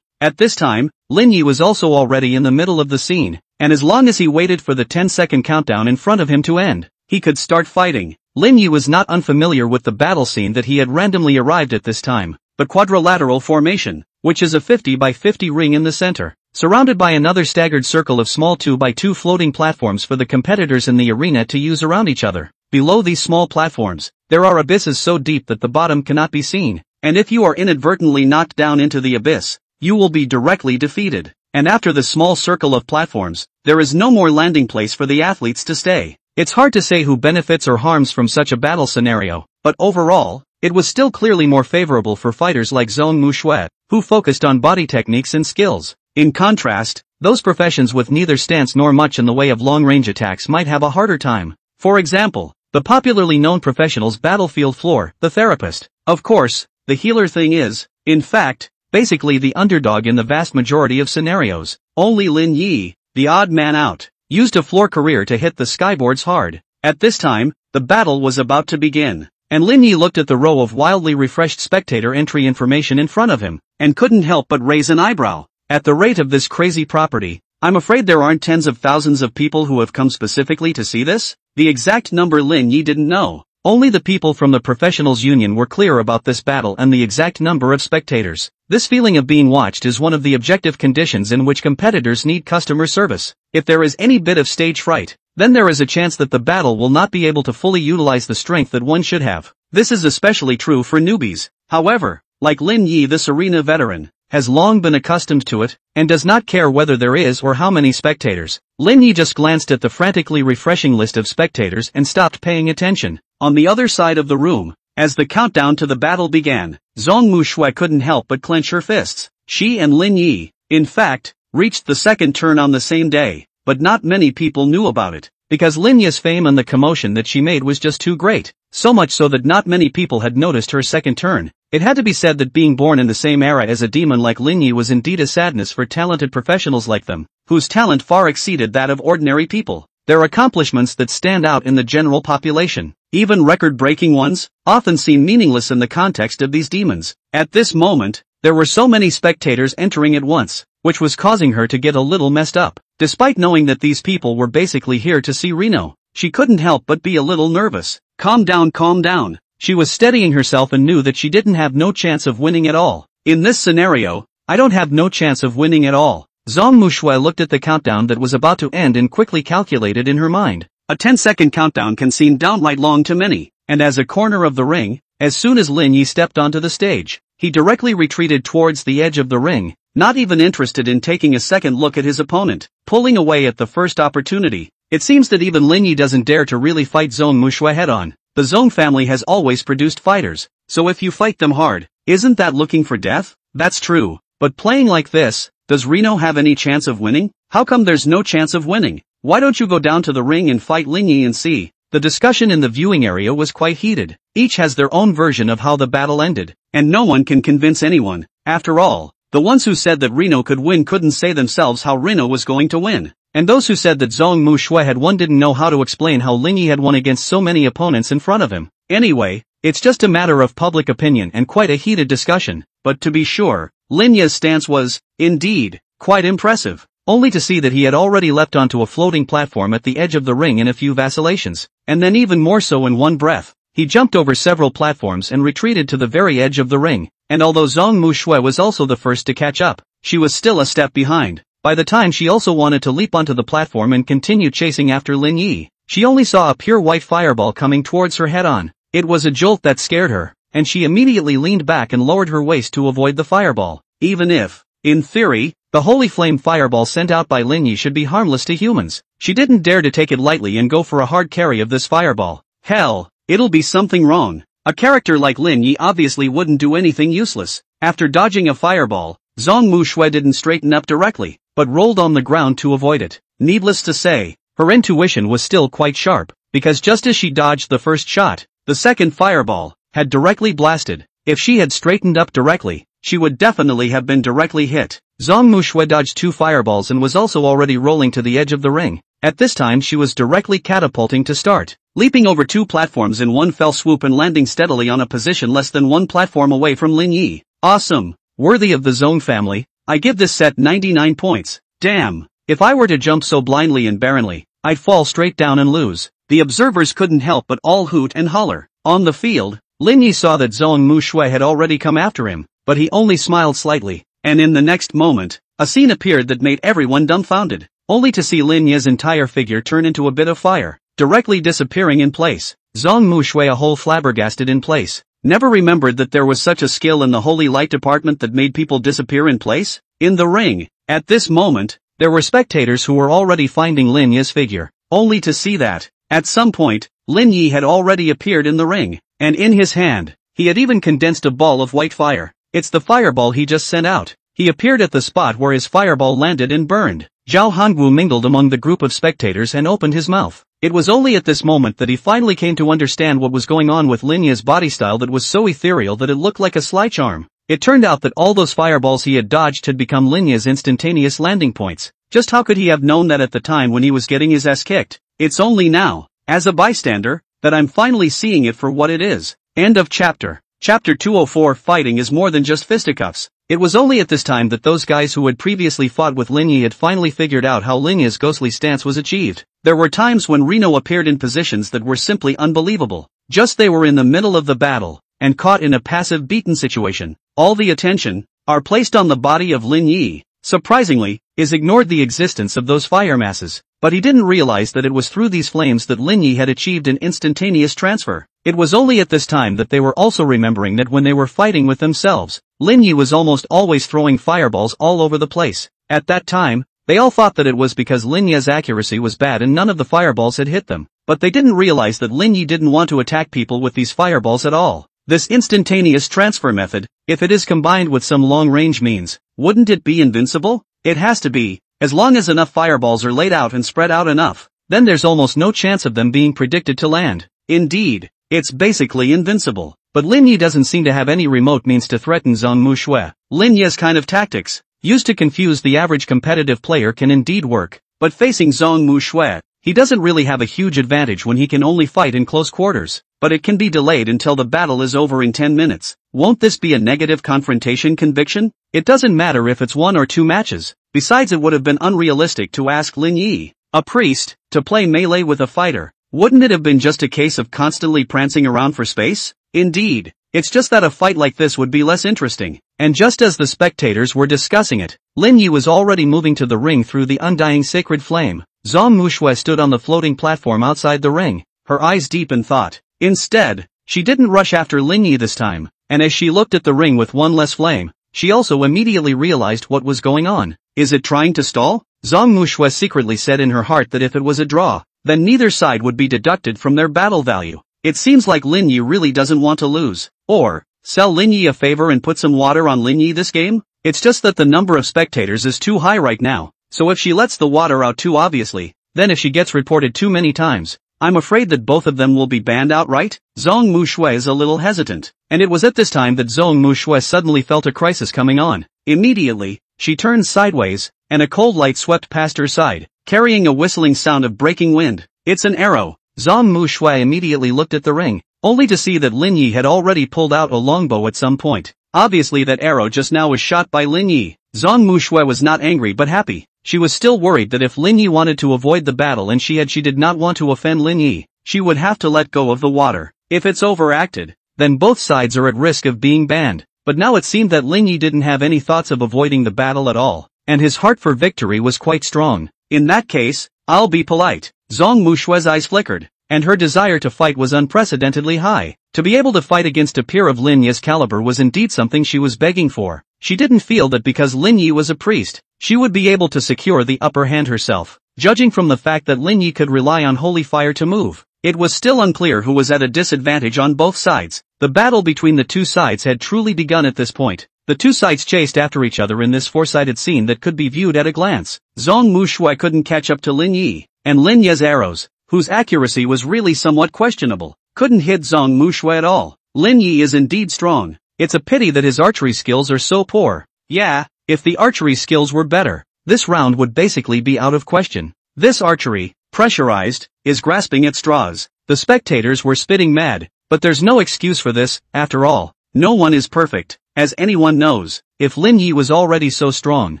At this time, Lin Yi was also already in the middle of the scene, and as long as he waited for the 10-second countdown in front of him to end, he could start fighting. Lin Yi was not unfamiliar with the battle scene that he had randomly arrived at this time, but quadrilateral formation, which is a 50 by 50 ring in the center, surrounded by another staggered circle of small 2 by 2 floating platforms for the competitors in the arena to use around each other. Below these small platforms, there are abysses so deep that the bottom cannot be seen, and if you are inadvertently knocked down into the abyss, you will be directly defeated. And after the small circle of platforms, there is no more landing place for the athletes to stay. It's hard to say who benefits or harms from such a battle scenario, but overall, it was still clearly more favorable for fighters like Zhong Mushui, who focused on body techniques and skills. In contrast, those professions with neither stance nor much in the way of long-range attacks might have a harder time. For example, the popularly known professional's battlefield floor, the therapist. Of course, the healer thing is, in fact, basically the underdog in the vast majority of scenarios. Only Lin Yi, the odd man out, used a floor career to hit the skyboards hard. At this time, the battle was about to begin, and Lin Yi looked at the row of wildly refreshed spectator entry information in front of him, and couldn't help but raise an eyebrow. At the rate of this crazy property, I'm afraid there aren't tens of thousands of people who have come specifically to see this? The exact number Lin Yi didn't know. Only the people from the Professionals Union were clear about this battle and the exact number of spectators. This feeling of being watched is one of the objective conditions in which competitors need customer service. If there is any bit of stage fright, then there is a chance that the battle will not be able to fully utilize the strength that one should have. This is especially true for newbies. However, like Lin Yi, this arena veteran has long been accustomed to it, and does not care whether there is or how many spectators. Lin Yi just glanced at the frantically refreshing list of spectators and stopped paying attention. On the other side of the room, as the countdown to the battle began, Zhong Mushui couldn't help but clench her fists. She and Lin Yi, in fact, reached the second turn on the same day, but not many people knew about it, because Lin Yi's fame and the commotion that she made was just too great, so much so that not many people had noticed her second turn. It had to be said that being born in the same era as a demon like Lin Yi was indeed a sadness for talented professionals like them, whose talent far exceeded that of ordinary people. Their accomplishments that stand out in the general population, even record-breaking ones, often seem meaningless in the context of these demons. At this moment, there were so many spectators entering at once, which was causing her to get a little messed up. Despite knowing that these people were basically here to see Reno, she couldn't help but be a little nervous. Calm down, calm down. She was steadying herself and knew that she didn't have no chance of winning at all. In this scenario, I don't have no chance of winning at all. Zhong Mushui looked at the countdown that was about to end and quickly calculated in her mind. A 10-second countdown can seem downright long to many, and as a corner of the ring, as soon as Lin Yi stepped onto the stage, he directly retreated towards the edge of the ring, not even interested in taking a second look at his opponent, pulling away at the first opportunity. It seems that even Lin Yi doesn't dare to really fight Zhong Mushui head-on. The Zhong family has always produced fighters, so if you fight them hard, isn't that looking for death? That's true, but playing like this, does Reno have any chance of winning? How come there's no chance of winning? Why don't you go down to the ring and fight Lin Yi and see? The discussion in the viewing area was quite heated. Each has their own version of how the battle ended, and no one can convince anyone. After all, the ones who said that Reno could win couldn't say themselves how Reno was going to win. And those who said that Zhong Mushui had won didn't know how to explain how Lin Yi had won against so many opponents in front of him. Anyway, it's just a matter of public opinion and quite a heated discussion. But to be sure, Lin Yi's stance was, indeed, quite impressive. Only to see that he had already leapt onto a floating platform at the edge of the ring in a few vacillations, and then even more so in one breath. He jumped over several platforms and retreated to the very edge of the ring, and although Zhong Mushui was also the first to catch up, she was still a step behind. By the time she also wanted to leap onto the platform and continue chasing after Lin Yi, she only saw a pure white fireball coming towards her head-on. It was a jolt that scared her, and she immediately leaned back and lowered her waist to avoid the fireball. Even if, in theory, the holy flame fireball sent out by Lin Yi should be harmless to humans, she didn't dare to take it lightly and go for a hard carry of this fireball. Hell, it'll be something wrong. A character like Lin Yi obviously wouldn't do anything useless. After dodging a fireball, Zhong Mushui didn't straighten up directly, but rolled on the ground to avoid it. Needless to say, her intuition was still quite sharp, because just as she dodged the first shot, the second fireball had directly blasted. If she had straightened up directly, she would definitely have been directly hit. Zhang Mushui dodged 2 fireballs and was also already rolling to the edge of the ring. At this time she was directly catapulting to start, leaping over 2 platforms in one fell swoop and landing steadily on a position less than 1 platform away from Lin Yi. Awesome. Worthy of the Zhong family. I give this set 99 points. Damn. If I were to jump so blindly and barrenly, I'd fall straight down and lose. The observers couldn't help but all hoot and holler. On the field, Lin Yi saw that Zhang Mushui had already come after him, but he only smiled slightly, and in the next moment, a scene appeared that made everyone dumbfounded, only to see Lin Yi's entire figure turn into a bit of fire, directly disappearing in place. Zhang Mushui, a whole flabbergasted in place, never remembered that there was such a skill in the holy light department that made people disappear in place. In the ring, at this moment, there were spectators who were already finding Lin Yi's figure, only to see that, at some point, Lin Yi had already appeared in the ring, and in his hand, he had even condensed a ball of white fire. It's the fireball he just sent out. He appeared at the spot where his fireball landed and burned. Zhao Hongwu mingled among the group of spectators and opened his mouth. It was only at this moment that he finally came to understand what was going on with Lin Yi's body style that was so ethereal that it looked like a sly charm. It turned out that all those fireballs he had dodged had become Lin Yi's instantaneous landing points. Just how could he have known that at the time when he was getting his ass kicked? It's only now, as a bystander, that I'm finally seeing it for what it is. End of chapter. Chapter 204. Fighting is more than just fisticuffs. It was only at this time that those guys who had previously fought with Lin Yi had finally figured out how Lin Yi's ghostly stance was achieved. There were times when Reno appeared in positions that were simply unbelievable. Just they were in the middle of the battle, and caught in a passive beaten situation. All the attention are placed on the body of Lin Yi. Surprisingly, is ignored the existence of those fire masses, but he didn't realize that it was through these flames that Lin Yi had achieved an instantaneous transfer. It was only at this time that they were also remembering that when they were fighting with themselves, Lin Yi was almost always throwing fireballs all over the place. At that time, they all thought that it was because Lin Yi's accuracy was bad and none of the fireballs had hit them, but they didn't realize that Lin Yi didn't want to attack people with these fireballs at all. This instantaneous transfer method, if it is combined with some long-range means, wouldn't it be invincible? It has to be. As long as enough fireballs are laid out and spread out enough, then there's almost no chance of them being predicted to land. Indeed, it's basically invincible. But Lin Yi doesn't seem to have any remote means to threaten Zhang Mushui. Lin Yi's kind of tactics, used to confuse the average competitive player, can indeed work, but facing Zhang Mushui, he doesn't really have a huge advantage when he can only fight in close quarters, but it can be delayed until the battle is over in 10 minutes. Won't this be a negative confrontation conviction? It doesn't matter if it's 1 or 2 matches. Besides, it would have been unrealistic to ask Lin Yi, a priest, to play melee with a fighter. Wouldn't it have been just a case of constantly prancing around for space? Indeed, it's just that a fight like this would be less interesting. And just as the spectators were discussing it, Lin Yi was already moving to the ring through the undying sacred flame. Zhang Mushui stood on the floating platform outside the ring, her eyes deep in thought. Instead, she didn't rush after Lin Yi this time, and as she looked at the ring with one less flame, she also immediately realized what was going on. Is it trying to stall? Zhang Mushui secretly said in her heart that if it was a draw, then neither side would be deducted from their battle value. It seems like Lin Yi really doesn't want to lose. Or, sell Lin Yi a favor and put some water on Lin Yi this game? It's just that the number of spectators is too high right now, so if she lets the water out too obviously, then if she gets reported too many times, I'm afraid that both of them will be banned outright. Zhang Mushui is a little hesitant, and it was at this time that Zhang Mushui suddenly felt a crisis coming on. Immediately, she turned sideways, and a cold light swept past her side, carrying a whistling sound of breaking wind. It's an arrow. Zhang Mushui immediately looked at the ring, only to see that Lin Yi had already pulled out a longbow at some point. Obviously that arrow just now was shot by Lin Yi. Zhang Mushui was not angry but happy. She was still worried that if Lin Yi wanted to avoid the battle and she did not want to offend Lin Yi, she would have to let go of the water. If it's overacted, then both sides are at risk of being banned. But now it seemed that Lin Yi didn't have any thoughts of avoiding the battle at all, and his heart for victory was quite strong. In that case, I'll be polite. Zhang Mushui's eyes flickered, and her desire to fight was unprecedentedly high. To be able to fight against a peer of Lin Yi's caliber was indeed something she was begging for. She didn't feel that because Lin Yi was a priest, she would be able to secure the upper hand herself. Judging from the fact that Lin Yi could rely on holy fire to move, it was still unclear who was at a disadvantage on both sides. The battle between the two sides had truly begun at this point. The two sides chased after each other in this four-sided scene that could be viewed at a glance. Zhang Mushui couldn't catch up to Lin Yi, and Lin Yi's arrows, whose accuracy was really somewhat questionable, couldn't hit Zhang Mushui at all. Lin Yi is indeed strong. It's a pity that his archery skills are so poor. Yeah, If the archery skills were better, this round would basically be out of question. This archery, pressurized, is grasping at straws. The spectators were spitting mad, but there's no excuse for this, after all. No one is perfect, as anyone knows. If Lin Yi was already so strong,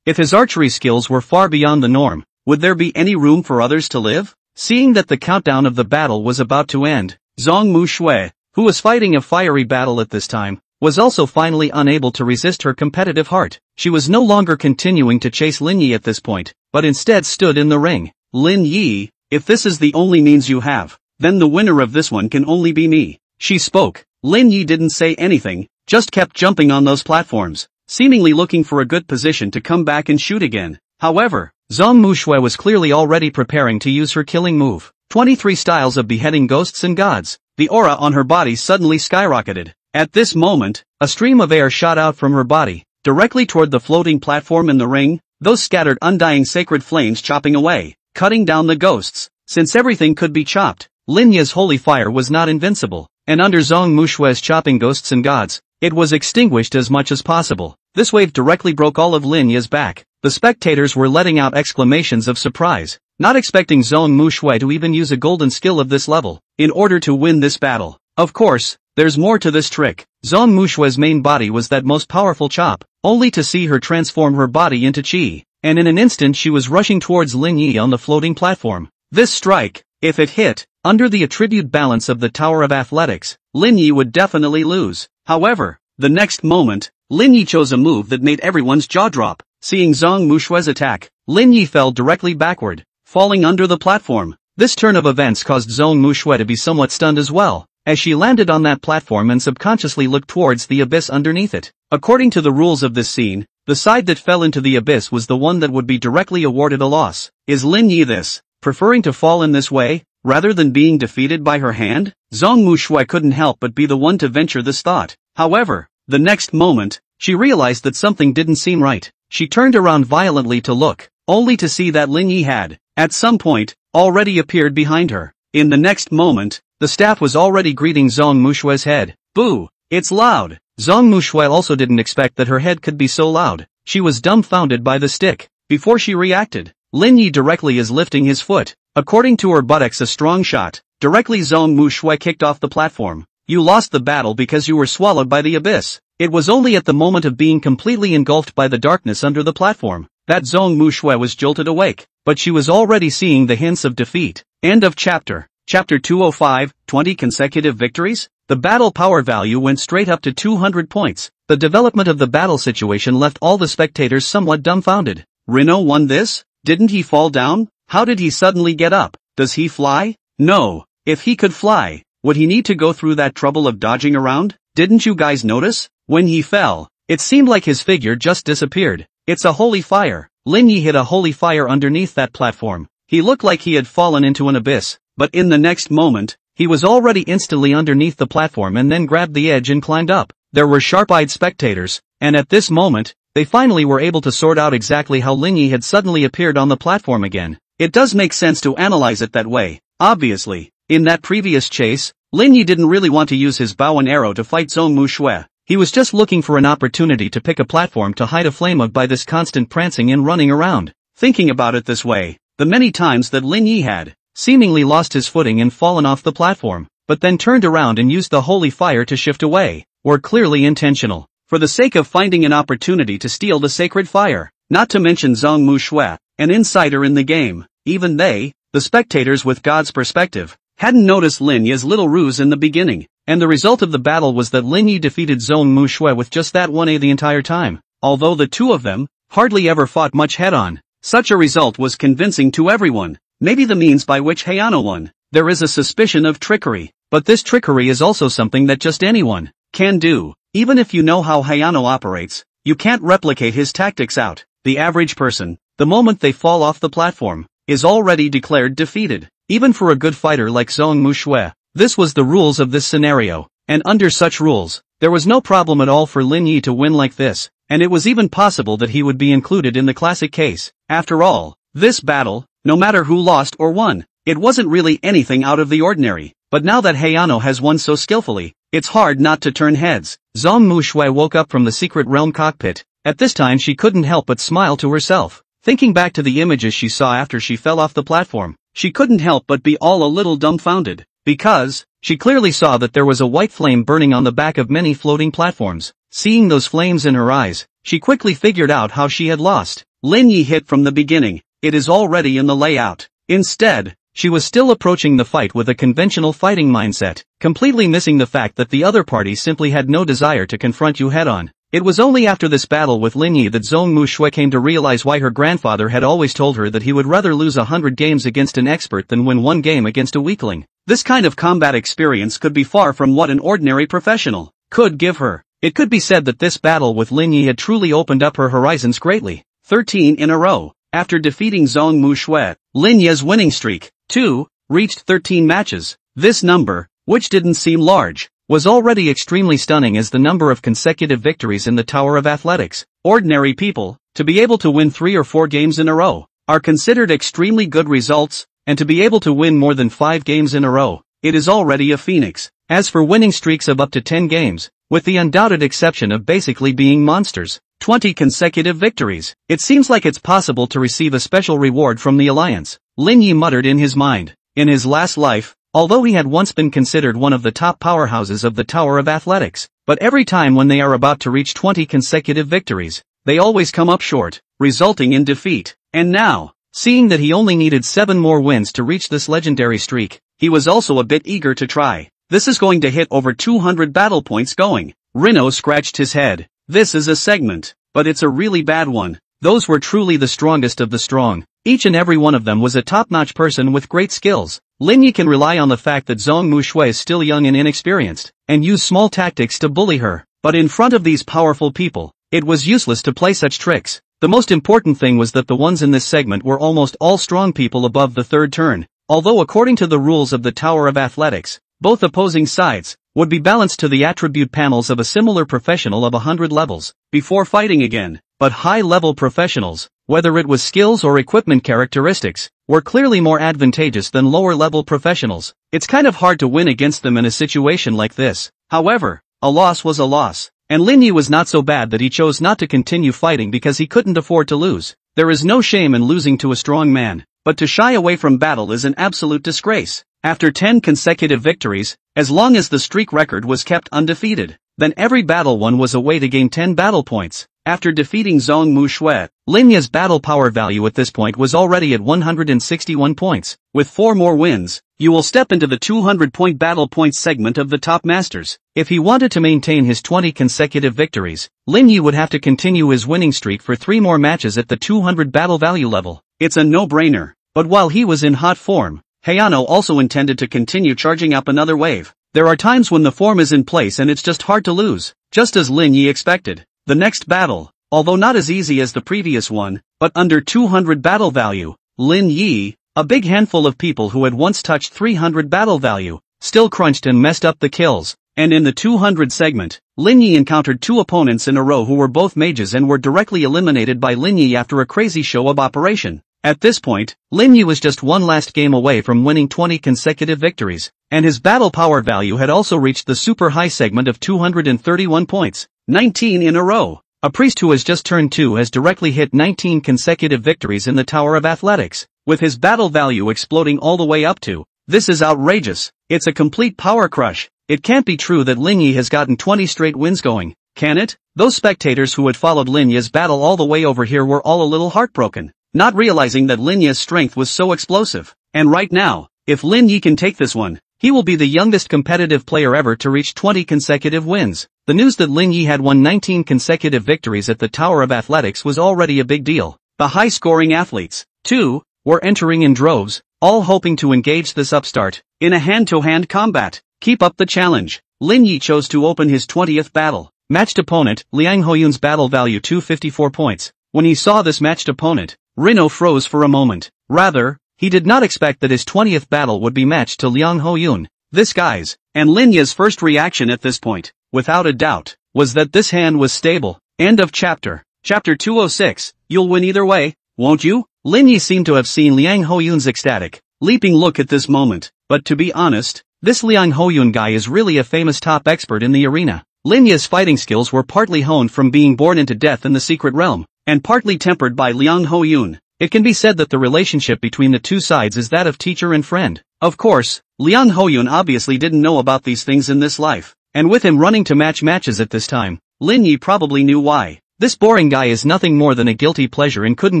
if his archery skills were far beyond the norm, would there be any room for others to live? Seeing that the countdown of the battle was about to end, Zhong Mu Shui, who was fighting a fiery battle at this time, was also finally unable to resist her competitive heart. She was no longer continuing to chase Lin Yi at this point, but instead stood in the ring. Lin Yi, if this is the only means you have, then the winner of this one can only be me. She spoke. Lin Yi didn't say anything, just kept jumping on those platforms, seemingly looking for a good position to come back and shoot again. However, Zhong Mu Shui was clearly already preparing to use her killing move. 23 styles of beheading ghosts and gods. The aura on her body suddenly skyrocketed. At this moment, a stream of air shot out from her body, directly toward the floating platform in the ring, those scattered undying sacred flames chopping away, cutting down the ghosts. Since everything could be chopped, Lin Yi's holy fire was not invincible, and under Zhong Mu Shui's chopping ghosts and gods, it was extinguished as much as possible. This wave directly broke all of Lin Yi's back. The spectators were letting out exclamations of surprise, not expecting Zhong Mu Shui to even use a golden skill of this level, in order to win this battle. Of course, there's more to this trick. Zhong Mu Shui's main body was that most powerful chop, only to see her transform her body into chi, and in an instant she was rushing towards Lin Yi on the floating platform. This strike, if it hit, under the attribute balance of the Tower of Athletics, Lin Yi would definitely lose. However, the next moment, Lin Yi chose a move that made everyone's jaw drop. Seeing Zhong Mu Shui's attack, Lin Yi fell directly backward, falling under the platform. This turn of events caused Zhong Mu Shui to be somewhat stunned as well, as she landed on that platform and subconsciously looked towards the abyss underneath it. According to the rules of this scene, the side that fell into the abyss was the one that would be directly awarded a loss. Is Lin Yi this, preferring to fall in this way, rather than being defeated by her hand? Zhong Mu Shui couldn't help but be the one to venture this thought. However, the next moment, she realized that something didn't seem right. She turned around violently to look, only to see that Lin Yi had, at some point, already appeared behind her. In the next moment, the staff was already greeting Zhong Mu Shui's head. Boo! It's loud! Zhong Mu Shui also didn't expect that her head could be so loud. She was dumbfounded by the stick. Before she reacted, Lin Yi directly is lifting his foot. According to her buttocks, a strong shot. Directly Zhong Mu Shui kicked off the platform. You lost the battle because you were swallowed by the abyss. It was only at the moment of being completely engulfed by the darkness under the platform that Zhong Mu Shui was jolted awake, but she was already seeing the hints of defeat. End of chapter. Chapter 205, 20 consecutive victories? The battle power value went straight up to 200 points. The development of the battle situation left all the spectators somewhat dumbfounded. Rino won this? Didn't he fall down? How did he suddenly get up? Does he fly? No. If he could fly, would he need to go through that trouble of dodging around? Didn't you guys notice? When he fell, it seemed like his figure just disappeared. It's a holy fire. Lin Yi hit a holy fire underneath that platform. He looked like he had fallen into an abyss, but in the next moment, he was already instantly underneath the platform and then grabbed the edge and climbed up. There were sharp-eyed spectators, and at this moment, they finally were able to sort out exactly how Lin Yi had suddenly appeared on the platform again. It does make sense to analyze it that way. Obviously, in that previous chase, Lin Yi didn't really want to use his bow and arrow to fight Zhong Mu Shui. He was just looking for an opportunity to pick a platform to hide a flame of by this constant prancing and running around. Thinking about it this way, the many times that Lin Yi had seemingly lost his footing and fallen off the platform, but then turned around and used the holy fire to shift away, were clearly intentional, for the sake of finding an opportunity to steal the sacred fire. Not to mention Zhong Mu Shui, an insider in the game. Even they, the spectators with God's perspective, hadn't noticed Lin Yi's little ruse in the beginning, and the result of the battle was that Lin Yi defeated Zhong Mu Shui with just that 1A the entire time. Although the two of them hardly ever fought much head-on, such a result was convincing to everyone. Maybe the means by which Hayano won. There is a suspicion of trickery, but this trickery is also something that just anyone can do. Even if you know how Hayano operates, you can't replicate his tactics out. The average person, the moment they fall off the platform, is already declared defeated. Even for a good fighter like Zhong Mu Shui, this was the rules of this scenario, and under such rules, there was no problem at all for Lin Yi to win like this, and it was even possible that he would be included in the classic case. After all, this battle, no matter who lost or won, it wasn't really anything out of the ordinary. But now that Hayano has won so skillfully, it's hard not to turn heads. Zhong Mu Shui woke up from the secret realm cockpit, At this time she couldn't help but smile to herself. Thinking back to the images she saw after she fell off the platform, she couldn't help but be all a little dumbfounded, because she clearly saw that there was a white flame burning on the back of many floating platforms. Seeing those flames in her eyes, she quickly figured out how she had lost. Lin Yi hit from the beginning. It is already in the layout. Instead, she was still approaching the fight with a conventional fighting mindset, completely missing the fact that the other party simply had no desire to confront you head-on. It was only after this battle with Lin Yi that Zhong Mushui came to realize why her grandfather had always told her that he would rather lose 100 games against an expert than win one game against a weakling. This kind of combat experience could be far from what an ordinary professional could give her. It could be said that this battle with Lin Yi had truly opened up her horizons greatly. 13 in a row. After defeating Zhong Mushui, Lin Yi's winning streak, 2, reached 13 matches. This number, which didn't seem large, was already extremely stunning as the number of consecutive victories in the Tower of Athletics. Ordinary people, to be able to win 3 or 4 games in a row, are considered extremely good results, and to be able to win more than 5 games in a row, it is already a phoenix. As for winning streaks of up to 10 games, with the undoubted exception of basically being monsters, 20 consecutive victories, it seems like it's possible to receive a special reward from the Alliance. Lin Yi muttered in his mind. In his last life, although he had once been considered one of the top powerhouses of the Tower of Athletics, but every time when they are about to reach 20 consecutive victories, they always come up short, resulting in defeat. And now, seeing that he only needed 7 more wins to reach this legendary streak, he was also a bit eager to try. This is going to hit over 200 battle points going. Rino scratched his head. This is a segment, but it's a really bad one. Those were truly the strongest of the strong. Each and every one of them was a top-notch person with great skills. Lin Yi can rely on the fact that Zhong Mushui is still young and inexperienced, and use small tactics to bully her. But in front of these powerful people, it was useless to play such tricks. The most important thing was that the ones in this segment were almost all strong people above the 3rd turn. Although according to the rules of the Tower of Athletics, both opposing sides would be balanced to the attribute panels of a similar professional of 100 levels before fighting again. But high-level professionals, whether it was skills or equipment characteristics, were clearly more advantageous than lower-level professionals. It's kind of hard to win against them in a situation like this. However, a loss was a loss, and Lin Yi was not so bad that he chose not to continue fighting because he couldn't afford to lose. There is no shame in losing to a strong man, but to shy away from battle is an absolute disgrace. After 10 consecutive victories, as long as the streak record was kept undefeated, then every battle won was a way to gain 10 battle points. After defeating Zhong Mushui, Lin Yi's battle power value at this point was already at 161 points. With 4 more wins, you will step into the 200-point battle points segment of the top masters. If he wanted to maintain his 20 consecutive victories, Lin Yi would have to continue his winning streak for 3 more matches at the 200 battle value level. It's a no-brainer. But while he was in hot form, Hayano also intended to continue charging up another wave. There are times when the form is in place and it's just hard to lose, just as Lin Yi expected. The next battle, although not as easy as the previous one, but under 200 battle value, Lin Yi, a big handful of people who had once touched 300 battle value, still crunched and messed up the kills, and in the 200 segment, Lin Yi encountered 2 opponents in a row who were both mages and were directly eliminated by Lin Yi after a crazy show of operation. At this point, Lin Yi was just one last game away from winning 20 consecutive victories, and his battle power value had also reached the super high segment of 231 points. 19 in a row. A priest who has just turned 2 has directly hit 19 consecutive victories in the Tower of Athletics, with his battle value exploding all the way up to. This is outrageous. It's a complete power crush. It can't be true that Lin Yi has gotten 20 straight wins going, can it? Those spectators who had followed Lin Yi's battle all the way over here were all a little heartbroken, not realizing that Lin Yi's strength was so explosive. And right now, if Lin Yi can take this one, he will be the youngest competitive player ever to reach 20 consecutive wins. The news that Lin Yi had won 19 consecutive victories at the Tower of Athletics was already a big deal. The high-scoring athletes, too, were entering in droves, all hoping to engage this upstart in a hand-to-hand combat. Keep up the challenge. Lin Yi chose to open his 20th battle. Matched opponent, Liang Hoyun's battle value 254 points. When he saw this matched opponent, Rino froze for a moment. Rather, he did not expect that his 20th battle would be matched to Liang Hoyun. This guy's, and Lin Yi's first reaction at this point, without a doubt, was that this hand was stable. End of chapter. Chapter 206, you'll win either way, won't you? Lin Yi seemed to have seen Liang Hoyun's ecstatic, leaping look at this moment, but to be honest, this Liang Hoyun guy is really a famous top expert in the arena. Lin Yi's fighting skills were partly honed from being born into death in the secret realm, and partly tempered by Liang Hoyun. It can be said that the relationship between the two sides is that of teacher and friend. Of course, Liang Hoyun obviously didn't know about these things in this life, and with him running to matches at this time, Lin Yi probably knew why. This boring guy is nothing more than a guilty pleasure and couldn't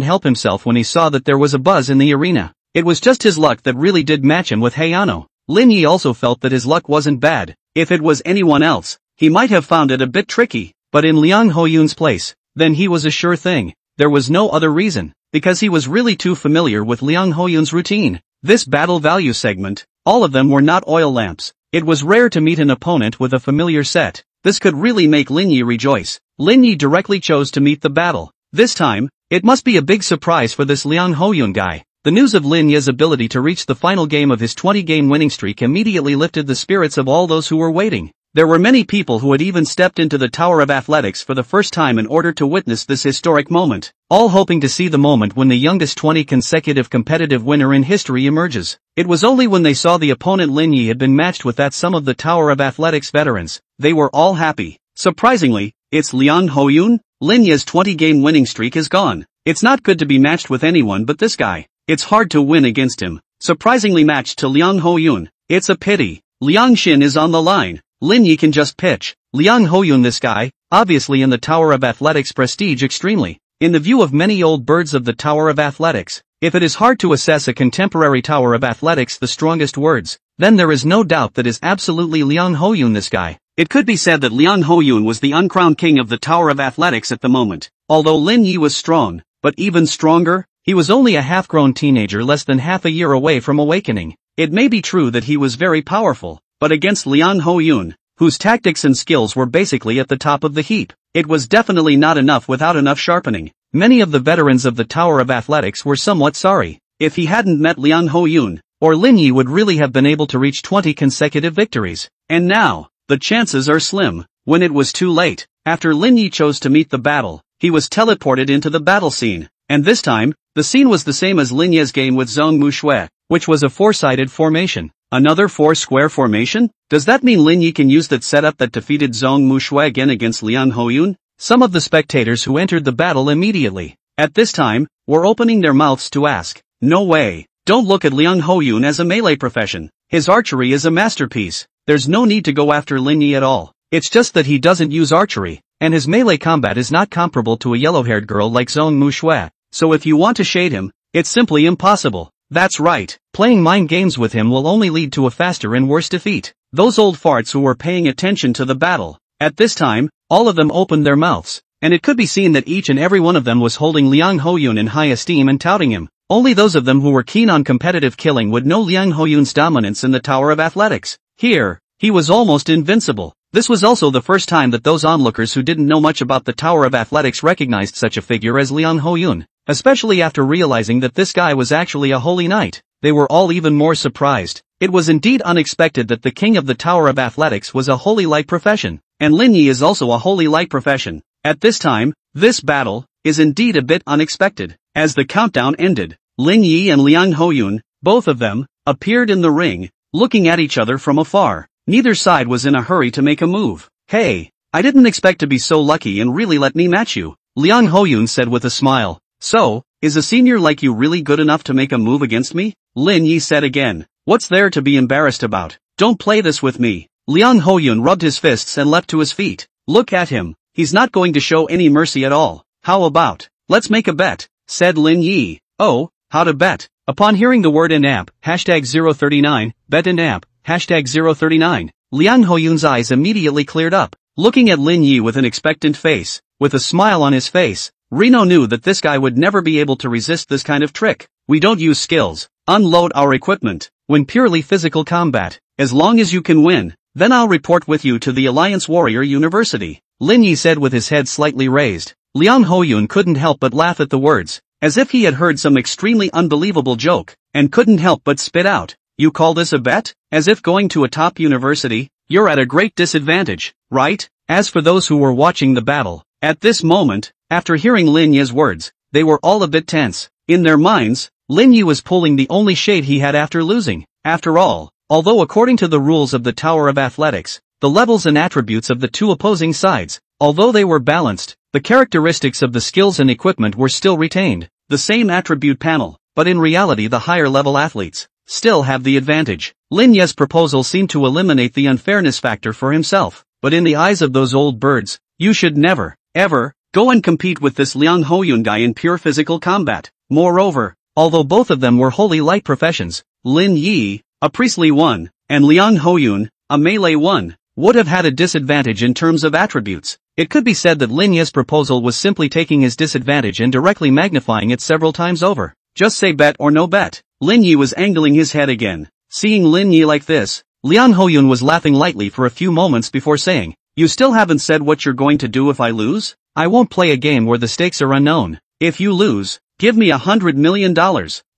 help himself when he saw that there was a buzz in the arena. It was just his luck that really did match him with Hayano. Lin Yi also felt that his luck wasn't bad. If it was anyone else, he might have found it a bit tricky, but in Liang Hoyun's place, then he was a sure thing. There was no other reason, because he was really too familiar with Liang Hoyun's routine. This battle value segment, all of them were not oil lamps. It was rare to meet an opponent with a familiar set. This could really make Lin Yi rejoice. Lin Yi directly chose to meet the battle. This time, it must be a big surprise for this Liang Hoyun guy. The news of Lin Yi's ability to reach the final game of his 20-game winning streak immediately lifted the spirits of all those who were waiting. There were many people who had even stepped into the Tower of Athletics for the first time in order to witness this historic moment, all hoping to see the moment when the youngest 20 consecutive competitive winner in history emerges. It was only when they saw the opponent Lin Yi had been matched with that some of the Tower of Athletics veterans, they were all happy. Surprisingly, it's Liang Hoyun. Lin Yi's 20-game winning streak is gone. It's not good to be matched with anyone but this guy. It's hard to win against him. Surprisingly matched to Liang Hoyun. It's a pity. Liang Xin is on the line. Lin Yi can just pitch. Liang Hoyun, this guy, obviously in the Tower of Athletics prestige extremely. In the view of many old birds of the Tower of Athletics, if it is hard to assess a contemporary Tower of Athletics the strongest words, then there is no doubt that is absolutely Liang Hoyun, this guy. It could be said that Liang Hoyun was the uncrowned king of the Tower of Athletics at the moment. Although Lin Yi was strong, but even stronger, he was only a half-grown teenager less than half a year away from awakening. It may be true that he was very powerful, but against Liang Hoyun, whose tactics and skills were basically at the top of the heap, it was definitely not enough without enough sharpening. Many of the veterans of the Tower of Athletics were somewhat sorry. If he hadn't met Liang Hoyun, or Lin Yi would really have been able to reach 20 consecutive victories. And now, the chances are slim. When it was too late, after Lin Yi chose to meet the battle, he was teleported into the battle scene. And this time, the scene was the same as Lin Yi's game with Zhong Mushui, which was a four-sided formation. Another four-square formation? Does that mean Lin Yi can use that setup that defeated Zhong Mushui again against Liang Hoyun? Some of the spectators who entered the battle immediately, at this time, were opening their mouths to ask, no way. Don't look at Liang Hoyun as a melee profession. His archery is a masterpiece. There's no need to go after Lin Yi at all. It's just that he doesn't use archery, and his melee combat is not comparable to a yellow-haired girl like Zhong Mushui. So if you want to shade him, it's simply impossible. That's right, playing mind games with him will only lead to a faster and worse defeat. Those old farts who were paying attention to the battle, at this time, all of them opened their mouths, and it could be seen that each and every one of them was holding Liang Hoyun in high esteem and touting him. Only those of them who were keen on competitive killing would know Liang Hoyun's dominance in the Tower of Athletics. Here, he was almost invincible. This was also the first time that those onlookers who didn't know much about the Tower of Athletics recognized such a figure as Liang Hoyun. Especially after realizing that this guy was actually a holy knight, they were all even more surprised. It was indeed unexpected that the king of the Tower of Athletics was a holy light profession, and Lin Yi is also a holy light profession. At this time, this battle is indeed a bit unexpected. As the countdown ended, Lin Yi and Liang Hoyun, both of them, appeared in the ring, looking at each other from afar. Neither side was in a hurry to make a move. Hey, I didn't expect to be so lucky and really let me match you, Liang Hoyun said with a smile. So, is a senior like you really good enough to make a move against me? Lin Yi said again. What's there to be embarrassed about? Don't play this with me. Liang Hoyun rubbed his fists and leapt to his feet. Look at him. He's not going to show any mercy at all. How about, let's make a bet, said Lin Yi. Oh, how to bet? Upon hearing the word in-app, #039, bet in-app, #039, Liang Hoyun's eyes immediately cleared up. Looking at Lin Yi with an expectant face, with a smile on his face, Reno knew that this guy would never be able to resist this kind of trick. We don't use skills. Unload our equipment. Win purely physical combat. As long as you can win, then I'll report with you to the Alliance Warrior University, Lin Yi said with his head slightly raised. Liang Hoyun couldn't help but laugh at the words, as if he had heard some extremely unbelievable joke, and couldn't help but spit out. You call this a bet? As if going to a top university? You're at a great disadvantage, right? As for those who were watching the battle, at this moment, after hearing Lin Yi's words, they were all a bit tense. In their minds, Lin Yi was pulling the only shade he had after losing. After all, although according to the rules of the Tower of Athletics, the levels and attributes of the two opposing sides. Although they were balanced, the characteristics of the skills and equipment were still retained. The same attribute panel, but in reality the higher level athletes still have the advantage. Lin Ye's proposal seemed to eliminate the unfairness factor for himself, but in the eyes of those old birds, you should never, ever, go and compete with this Liang Hoyun guy in pure physical combat. Moreover, although both of them were wholly light professions, Lin Yi, a priestly one, and Liang Hoyun, a melee one, would have had a disadvantage in terms of attributes. It could be said that Lin Ye's proposal was simply taking his disadvantage and directly magnifying it several times over. Just say bet or no bet. Lin Yi was angling his head again. Seeing Lin Yi like this, Liang Hoyun was laughing lightly for a few moments before saying, "You still haven't said what you're going to do if I lose? I won't play a game where the stakes are unknown. If you lose, give me $100 million.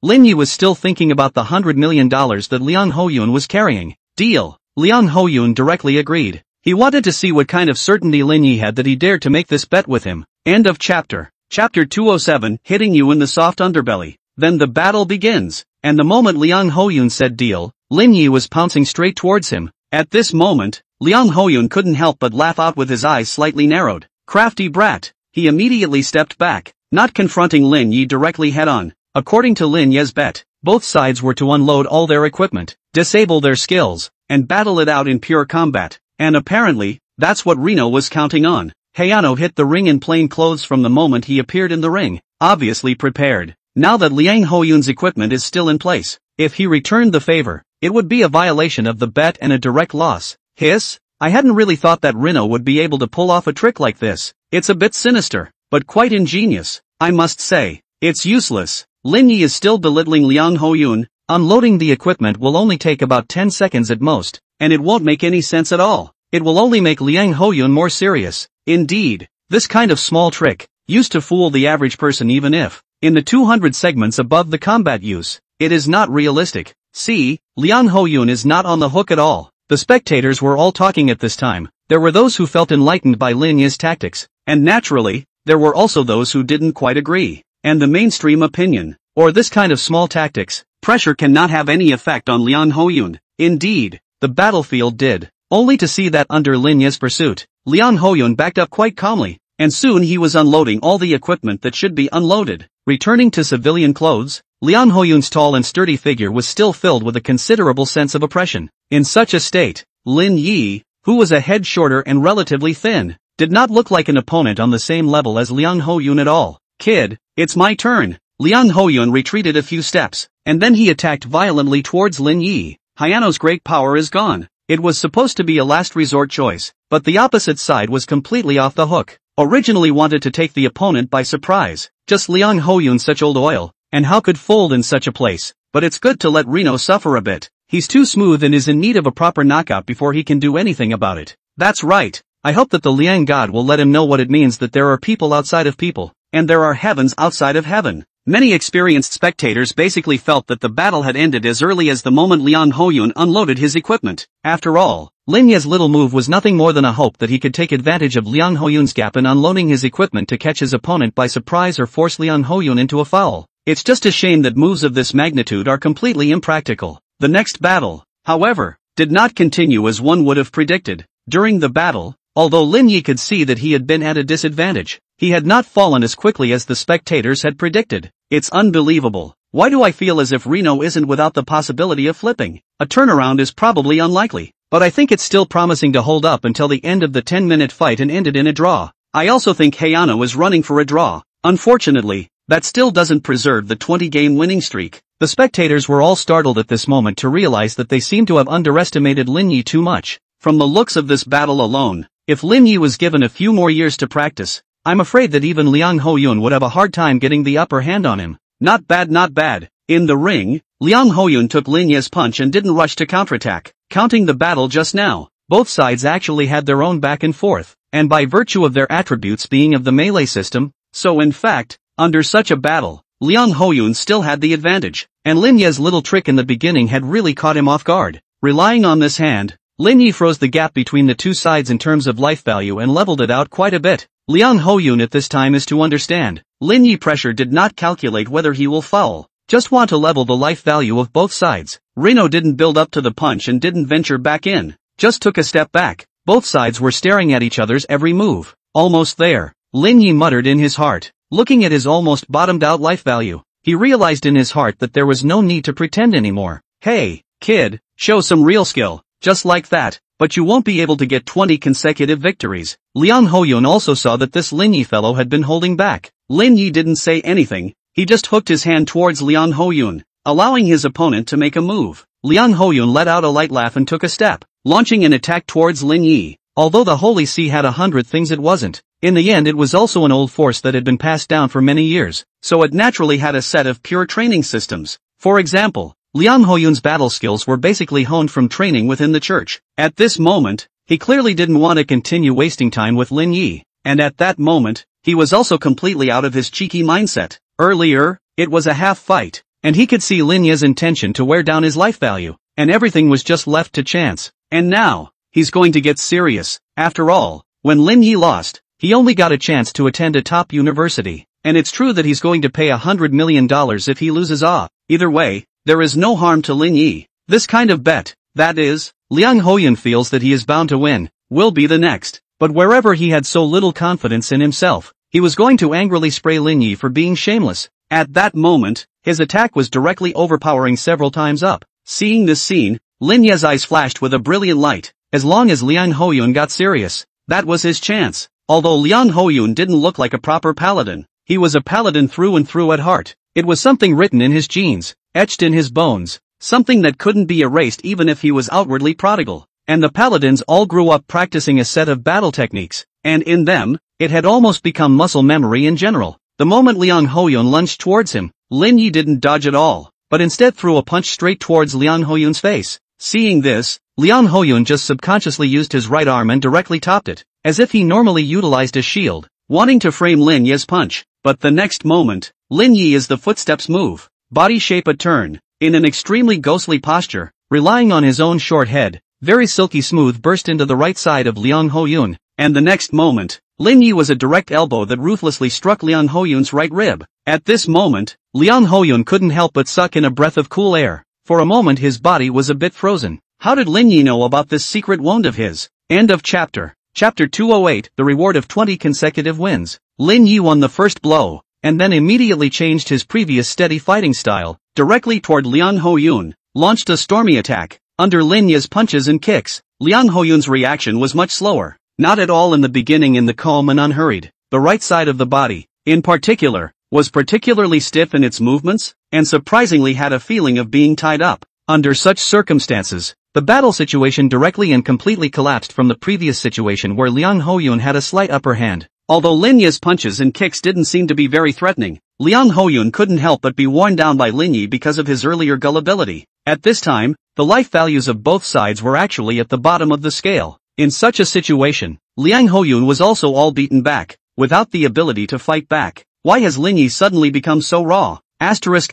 Lin Yi was still thinking about the $100 million that Liang Hoyun was carrying. Deal. Liang Hoyun directly agreed. He wanted to see what kind of certainty Lin Yi had that he dared to make this bet with him. End of chapter. Chapter 207, hitting you in the soft underbelly. Then the battle begins. And the moment Liang Hoyun said deal, Lin Yi was pouncing straight towards him. At this moment, Liang Hoyun couldn't help but laugh out with his eyes slightly narrowed. Crafty brat. He immediately stepped back, not confronting Lin Yi directly head-on. According to Lin Ye's bet, both sides were to unload all their equipment, disable their skills, and battle it out in pure combat. And apparently, that's what Reno was counting on. Hayano hit the ring in plain clothes from the moment he appeared in the ring, obviously prepared. Now that Liang Hoyun's equipment is still in place, if he returned the favor, it would be a violation of the bet and a direct loss. Hiss? I hadn't really thought that Reno would be able to pull off a trick like this. It's a bit sinister, but quite ingenious, I must say. It's useless. Lin Yi is still belittling Liang Hoyun. Unloading the equipment will only take about 10 seconds at most, and it won't make any sense at all. It will only make Liang Hoyun more serious. Indeed, this kind of small trick used to fool the average person even if, in the 200 segments above the combat use, it is not realistic. See, Liang Hoyun is not on the hook at all. The spectators were all talking at this time. There were those who felt enlightened by Lin Yi's tactics, and naturally, there were also those who didn't quite agree. And the mainstream opinion, or this kind of small tactics, pressure cannot have any effect on Liang Hoyun. Indeed, the battlefield did. Only to see that under Lin Yi's pursuit, Liang Hoyun backed up quite calmly, and soon he was unloading all the equipment that should be unloaded. Returning to civilian clothes, Liang Hoyun's tall and sturdy figure was still filled with a considerable sense of oppression. In such a state, Lin Yi, who was a head shorter and relatively thin, did not look like an opponent on the same level as Liang Hoyun at all. Kid, it's my turn. Liang Hoyun retreated a few steps, and then he attacked violently towards Lin Yi. Hayano's great power is gone. It was supposed to be a last resort choice, but the opposite side was completely off the hook. Originally wanted to take the opponent by surprise. Just Liang Hoyun, such old oil, and how could fold in such a place? But it's good to let Reno suffer a bit. He's too smooth and is in need of a proper knockout before he can do anything about it. That's right. I hope that the Liang god will let him know what it means that there are people outside of people, and there are heavens outside of heaven. Many experienced spectators basically felt that the battle had ended as early as the moment Liang Hoyun unloaded his equipment. After all, Lin Ye's little move was nothing more than a hope that he could take advantage of Liang Hoyun's gap in unloading his equipment to catch his opponent by surprise or force Liang Hoyun into a foul. It's just a shame that moves of this magnitude are completely impractical. The next battle, however, did not continue as one would have predicted. During the battle, although Lin Yi could see that he had been at a disadvantage, he had not fallen as quickly as the spectators had predicted. It's unbelievable. Why do I feel as if Reno isn't without the possibility of flipping? A turnaround is probably unlikely, but I think it's still promising to hold up until the end of the 10-minute fight and ended in a draw. I also think Hayano is running for a draw. Unfortunately, that still doesn't preserve the 20-game winning streak. The spectators were all startled at this moment to realize that they seemed to have underestimated Lin Yi too much. From the looks of this battle alone, if Lin Yi was given a few more years to practice, I'm afraid that even Liang Hoyun would have a hard time getting the upper hand on him. Not bad, not bad. In the ring, Liang Hoyun took Lin Yi's punch and didn't rush to counterattack. Counting the battle just now, both sides actually had their own back and forth, and by virtue of their attributes being of the melee system, so in fact, under such a battle, Liang Hoyun still had the advantage, and Lin Yi's little trick in the beginning had really caught him off guard. Relying on this hand, Lin Yi froze the gap between the two sides in terms of life value and leveled it out quite a bit. Liang Hoyun at this time is to understand, Lin Yi pressure did not calculate whether he will foul, just want to level the life value of both sides. Reno didn't build up to the punch and didn't venture back in, just took a step back, Both sides were staring at each other's every move. Almost there, Lin Yi muttered in his heart. Looking at his almost bottomed-out life value, he realized in his heart that there was no need to pretend anymore. Hey, kid, show some real skill, just like that, but you won't be able to get 20 consecutive victories. Liang Hoyun also saw that this Lin Yi fellow had been holding back. Lin Yi didn't say anything, he just hooked his hand towards Liang Hoyun, allowing his opponent to make a move. Liang Hoyun let out a light laugh and took a step, launching an attack towards Lin Yi. Although the Holy See had 100 things it wasn't, in the end it was also an old force that had been passed down for many years, so it naturally had a set of pure training systems. For example, Liang Hoyun's battle skills were basically honed from training within the church. At this moment, he clearly didn't want to continue wasting time with Lin Yi, and at that moment, he was also completely out of his cheeky mindset. Earlier, it was a half fight, and he could see Lin Yi's intention to wear down his life value, and everything was just left to chance. And now, he's going to get serious. After all, when Lin Yi lost, he only got a chance to attend a top university, and it's true that he's going to pay $100 million if he loses. Either way, there is no harm to Lin Yi. This kind of bet, that is, Liang Hoyun feels that he is bound to win, will be the next. But wherever he had so little confidence in himself, he was going to angrily spray Lin Yi for being shameless. At that moment, his attack was directly overpowering several times up. Seeing this scene, Lin Yi's eyes flashed with a brilliant light. As long as Liang Hoyun got serious, that was his chance. Although Liang Hoyun didn't look like a proper paladin, he was a paladin through and through at heart. It was something written in his genes, etched in his bones, something that couldn't be erased even if he was outwardly prodigal. And the paladins all grew up practicing a set of battle techniques, and in them, it had almost become muscle memory in general. The moment Liang Hoyun lunged towards him, Lin Yi didn't dodge at all, but instead threw a punch straight towards Liang Hoyun's face. Seeing this, Liang Hoyun just subconsciously used his right arm and directly topped it, as if he normally utilized a shield, wanting to frame Lin Yi's punch. But the next moment, Lin Yi is the footsteps move, body shape a turn, in an extremely ghostly posture, relying on his own short head, very silky smooth burst into the right side of Liang Hoyun, and the next moment, Lin Yi was a direct elbow that ruthlessly struck Liang Hoyun's right rib. At this moment, Liang Hoyun couldn't help but suck in a breath of cool air. For a moment his body was a bit frozen. How did Lin Yi know about this secret wound of his? End of chapter. Chapter 208, the reward of 20 consecutive wins. Lin Yi won the first blow, and then immediately changed his previous steady fighting style, directly toward Liang Hoyun, launched a stormy attack. Under Lin Yi's punches and kicks, Liang Hoyun's reaction was much slower, not at all in the beginning in the calm and unhurried. The right side of the body, in particular, was particularly stiff in its movements, and surprisingly had a feeling of being tied up. Under such circumstances, the battle situation directly and completely collapsed from the previous situation where Liang Hoyun had a slight upper hand. Although Lin Yi's punches and kicks didn't seem to be very threatening, Liang Hoyun couldn't help but be worn down by Lin Yi because of his earlier gullibility. At this time, the life values of both sides were actually at the bottom of the scale. In such a situation, Liang Hoyun was also all beaten back, without the ability to fight back. Why has Lin Yi suddenly become so raw? Asterisk.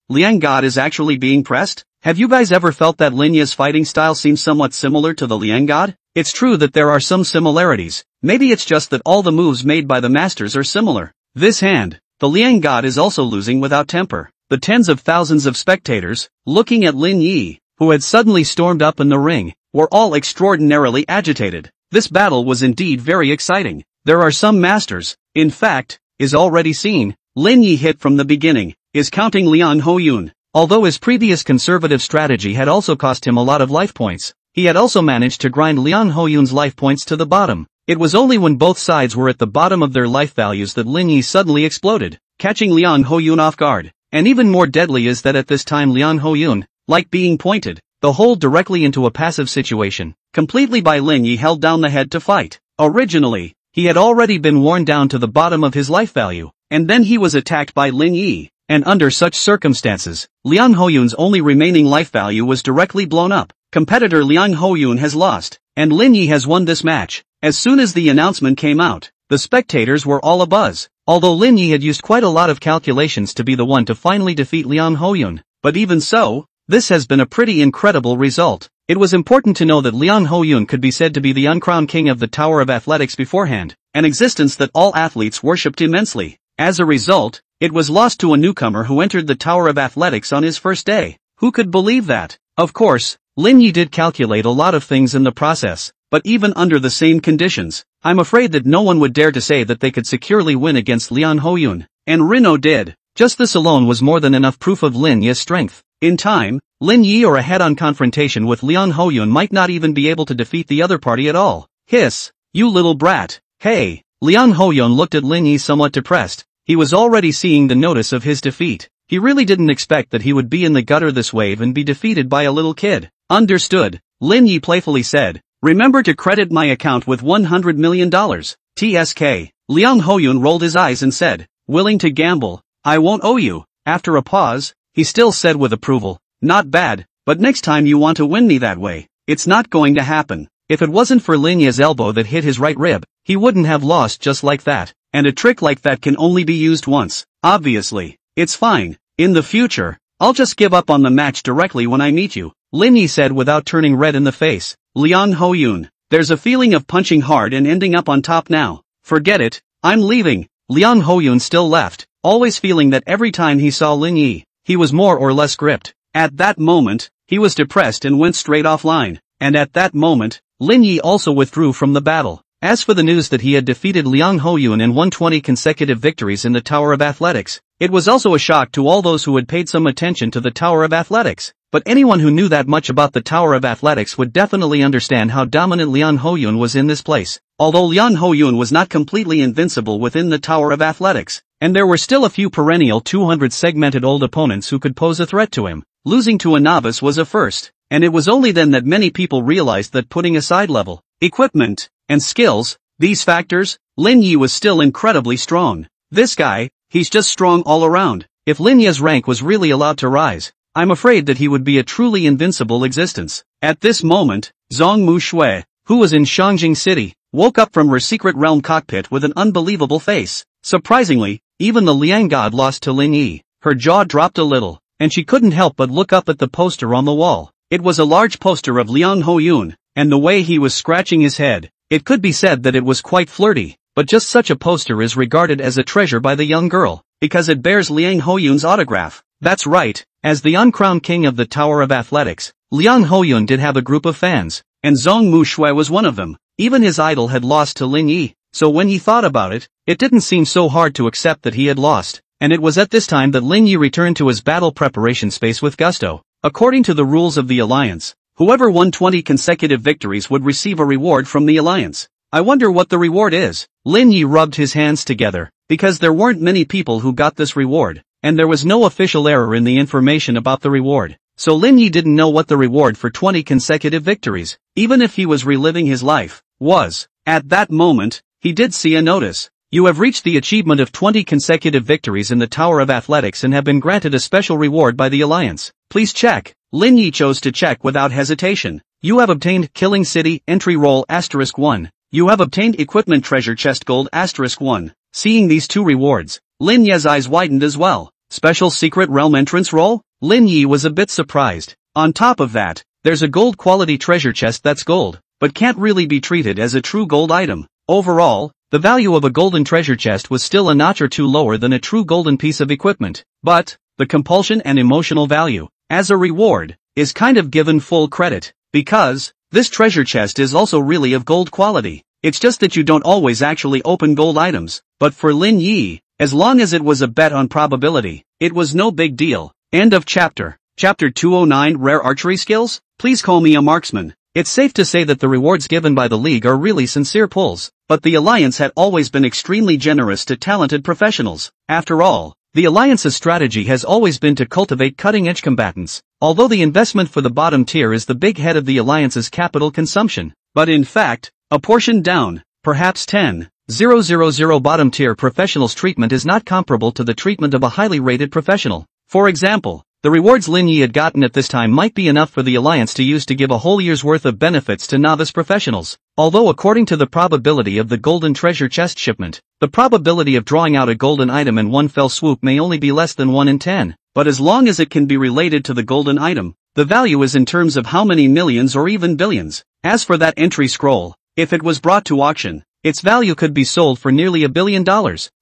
Liang God is actually being pressed? Have you guys ever felt that Lin Yi's fighting style seems somewhat similar to the Liang God? It's true that there are some similarities. Maybe it's just that all the moves made by the masters are similar. This hand, the Liang God is also losing without temper. The tens of thousands of spectators, looking at Lin Yi, who had suddenly stormed up in the ring, were all extraordinarily agitated. This battle was indeed very exciting. There are some masters, in fact, is already seen. Lin Yi hit from the beginning, is counting Liang Hoyun. Although his previous conservative strategy had also cost him a lot of life points, he had also managed to grind Liang Hoyun's life points to the bottom. It was only when both sides were at the bottom of their life values that Lin Yi suddenly exploded, catching Liang Hoyun off guard. And even more deadly is that at this time Liang Hoyun, like being pointed, the hole directly into a passive situation, completely by Lin Yi held down the head to fight. Originally, he had already been worn down to the bottom of his life value, and then he was attacked by Lin Yi, and under such circumstances, Liang Hoyun's only remaining life value was directly blown up. Competitor Liang Hoyun has lost, and Lin Yi has won this match. As soon as the announcement came out, the spectators were all abuzz. Although Lin Yi had used quite a lot of calculations to be the one to finally defeat Liang Hoyun, but even so, this has been a pretty incredible result. It was important to know that Liang Hoyun could be said to be the uncrowned king of the Tower of Athletics beforehand, an existence that all athletes worshipped immensely. As a result, it was lost to a newcomer who entered the Tower of Athletics on his first day. Who could believe that? Of course, Lin Yi did calculate a lot of things in the process, but even under the same conditions, I'm afraid that no one would dare to say that they could securely win against Liang Hoyun, and Rino did. Just this alone was more than enough proof of Lin Yi's strength. In time, Lin Yi or a head-on confrontation with Liang Hoyun might not even be able to defeat the other party at all. Hiss, you little brat. Hey, Liang Hoyun looked at Lin Yi somewhat depressed. He was already seeing the notice of his defeat. He really didn't expect that he would be in the gutter this wave and be defeated by a little kid. Understood, Lin Yi playfully said. Remember to credit my account with $100 million. TSK. Liang Hoyun rolled his eyes and said, willing to gamble? I won't owe you. After a pause, he still said with approval, not bad, but next time you want to win me that way, it's not going to happen. If it wasn't for Lin Yi's elbow that hit his right rib, he wouldn't have lost just like that, and a trick like that can only be used once. Obviously, it's fine. In the future, I'll just give up on the match directly when I meet you, Lin Yi said without turning red in the face. Liang Hoyun, there's a feeling of punching hard and ending up on top now. Forget it, I'm leaving. Liang Hoyun still left, always feeling that every time he saw Lin Yi, he was more or less gripped. At that moment, he was depressed and went straight offline. And at that moment, Lin Yi also withdrew from the battle. As for the news that he had defeated Liang Hoyun and won 20 consecutive victories in the Tower of Athletics, it was also a shock to all those who had paid some attention to the Tower of Athletics. But anyone who knew that much about the Tower of Athletics would definitely understand how dominant Liang Hoyun was in this place. Although Liang Hoyun was not completely invincible within the Tower of Athletics, and there were still a few perennial 200 segmented old opponents who could pose a threat to him, losing to a novice was a first, and it was only then that many people realized that putting aside level, equipment, and skills, these factors, Lin Yi was still incredibly strong. This guy, he's just strong all around. If Lin Yi's rank was really allowed to rise, I'm afraid that he would be a truly invincible existence. At this moment, Zhong Mu Shui, who was in Shangjing City, woke up from her secret realm cockpit with an unbelievable face. Surprisingly, even the Liang God lost to Lin Yi. Her jaw dropped a little, and she couldn't help but look up at the poster on the wall. It was a large poster of Liang Hoyun, and the way he was scratching his head, it could be said that it was quite flirty, but just such a poster is regarded as a treasure by the young girl, because it bears Liang Hoyun's autograph. That's right, as the uncrowned king of the Tower of Athletics, Liang Hoyun did have a group of fans, and Zhong Mu Shui was one of them. Even his idol had lost to Lin Yi, so when he thought about it, it didn't seem so hard to accept that he had lost, and it was at this time that Lin Yi returned to his battle preparation space with gusto. According to the rules of the Alliance, whoever won 20 consecutive victories would receive a reward from the Alliance. I wonder what the reward is. Lin Yi rubbed his hands together, because there weren't many people who got this reward, and there was no official error in the information about the reward. So Lin Yi didn't know what the reward for 20 consecutive victories, even if he was reliving his life, was. At that moment, he did see a notice. You have reached the achievement of 20 consecutive victories in the Tower of Athletics and have been granted a special reward by the Alliance. Please check. Lin Yi chose to check without hesitation. You have obtained Killing City Entry Roll *1. You have obtained Equipment Treasure Chest Gold *1. Seeing these two rewards, Lin Yi's eyes widened as well. Special Secret Realm Entrance Roll? Lin Yi was a bit surprised. On top of that, there's a gold quality treasure chest that's gold, but can't really be treated as a true gold item. Overall, the value of a golden treasure chest was still a notch or two lower than a true golden piece of equipment. But, the compulsion and emotional value, as a reward, is kind of given full credit, because, this treasure chest is also really of gold quality. It's just that you don't always actually open gold items, but for Lin Yi, as long as it was a bet on probability, it was no big deal. End of chapter. Chapter 209 Rare Archery Skills? Please call me a marksman. It's safe to say that the rewards given by the League are really sincere pulls, but the Alliance had always been extremely generous to talented professionals. After all, the Alliance's strategy has always been to cultivate cutting-edge combatants, although the investment for the bottom tier is the big head of the Alliance's capital consumption. But in fact, a portion down, perhaps 10,000 bottom tier professionals' treatment is not comparable to the treatment of a highly rated professional. For example, the rewards Lin Yi had gotten at this time might be enough for the Alliance to use to give a whole year's worth of benefits to novice professionals. Although according to the probability of the golden treasure chest shipment, the probability of drawing out a golden item in one fell swoop may only be less than 1 in 10, but as long as it can be related to the golden item, the value is in terms of how many millions or even billions. As for that entry scroll, if it was brought to auction, its value could be sold for nearly $1 billion.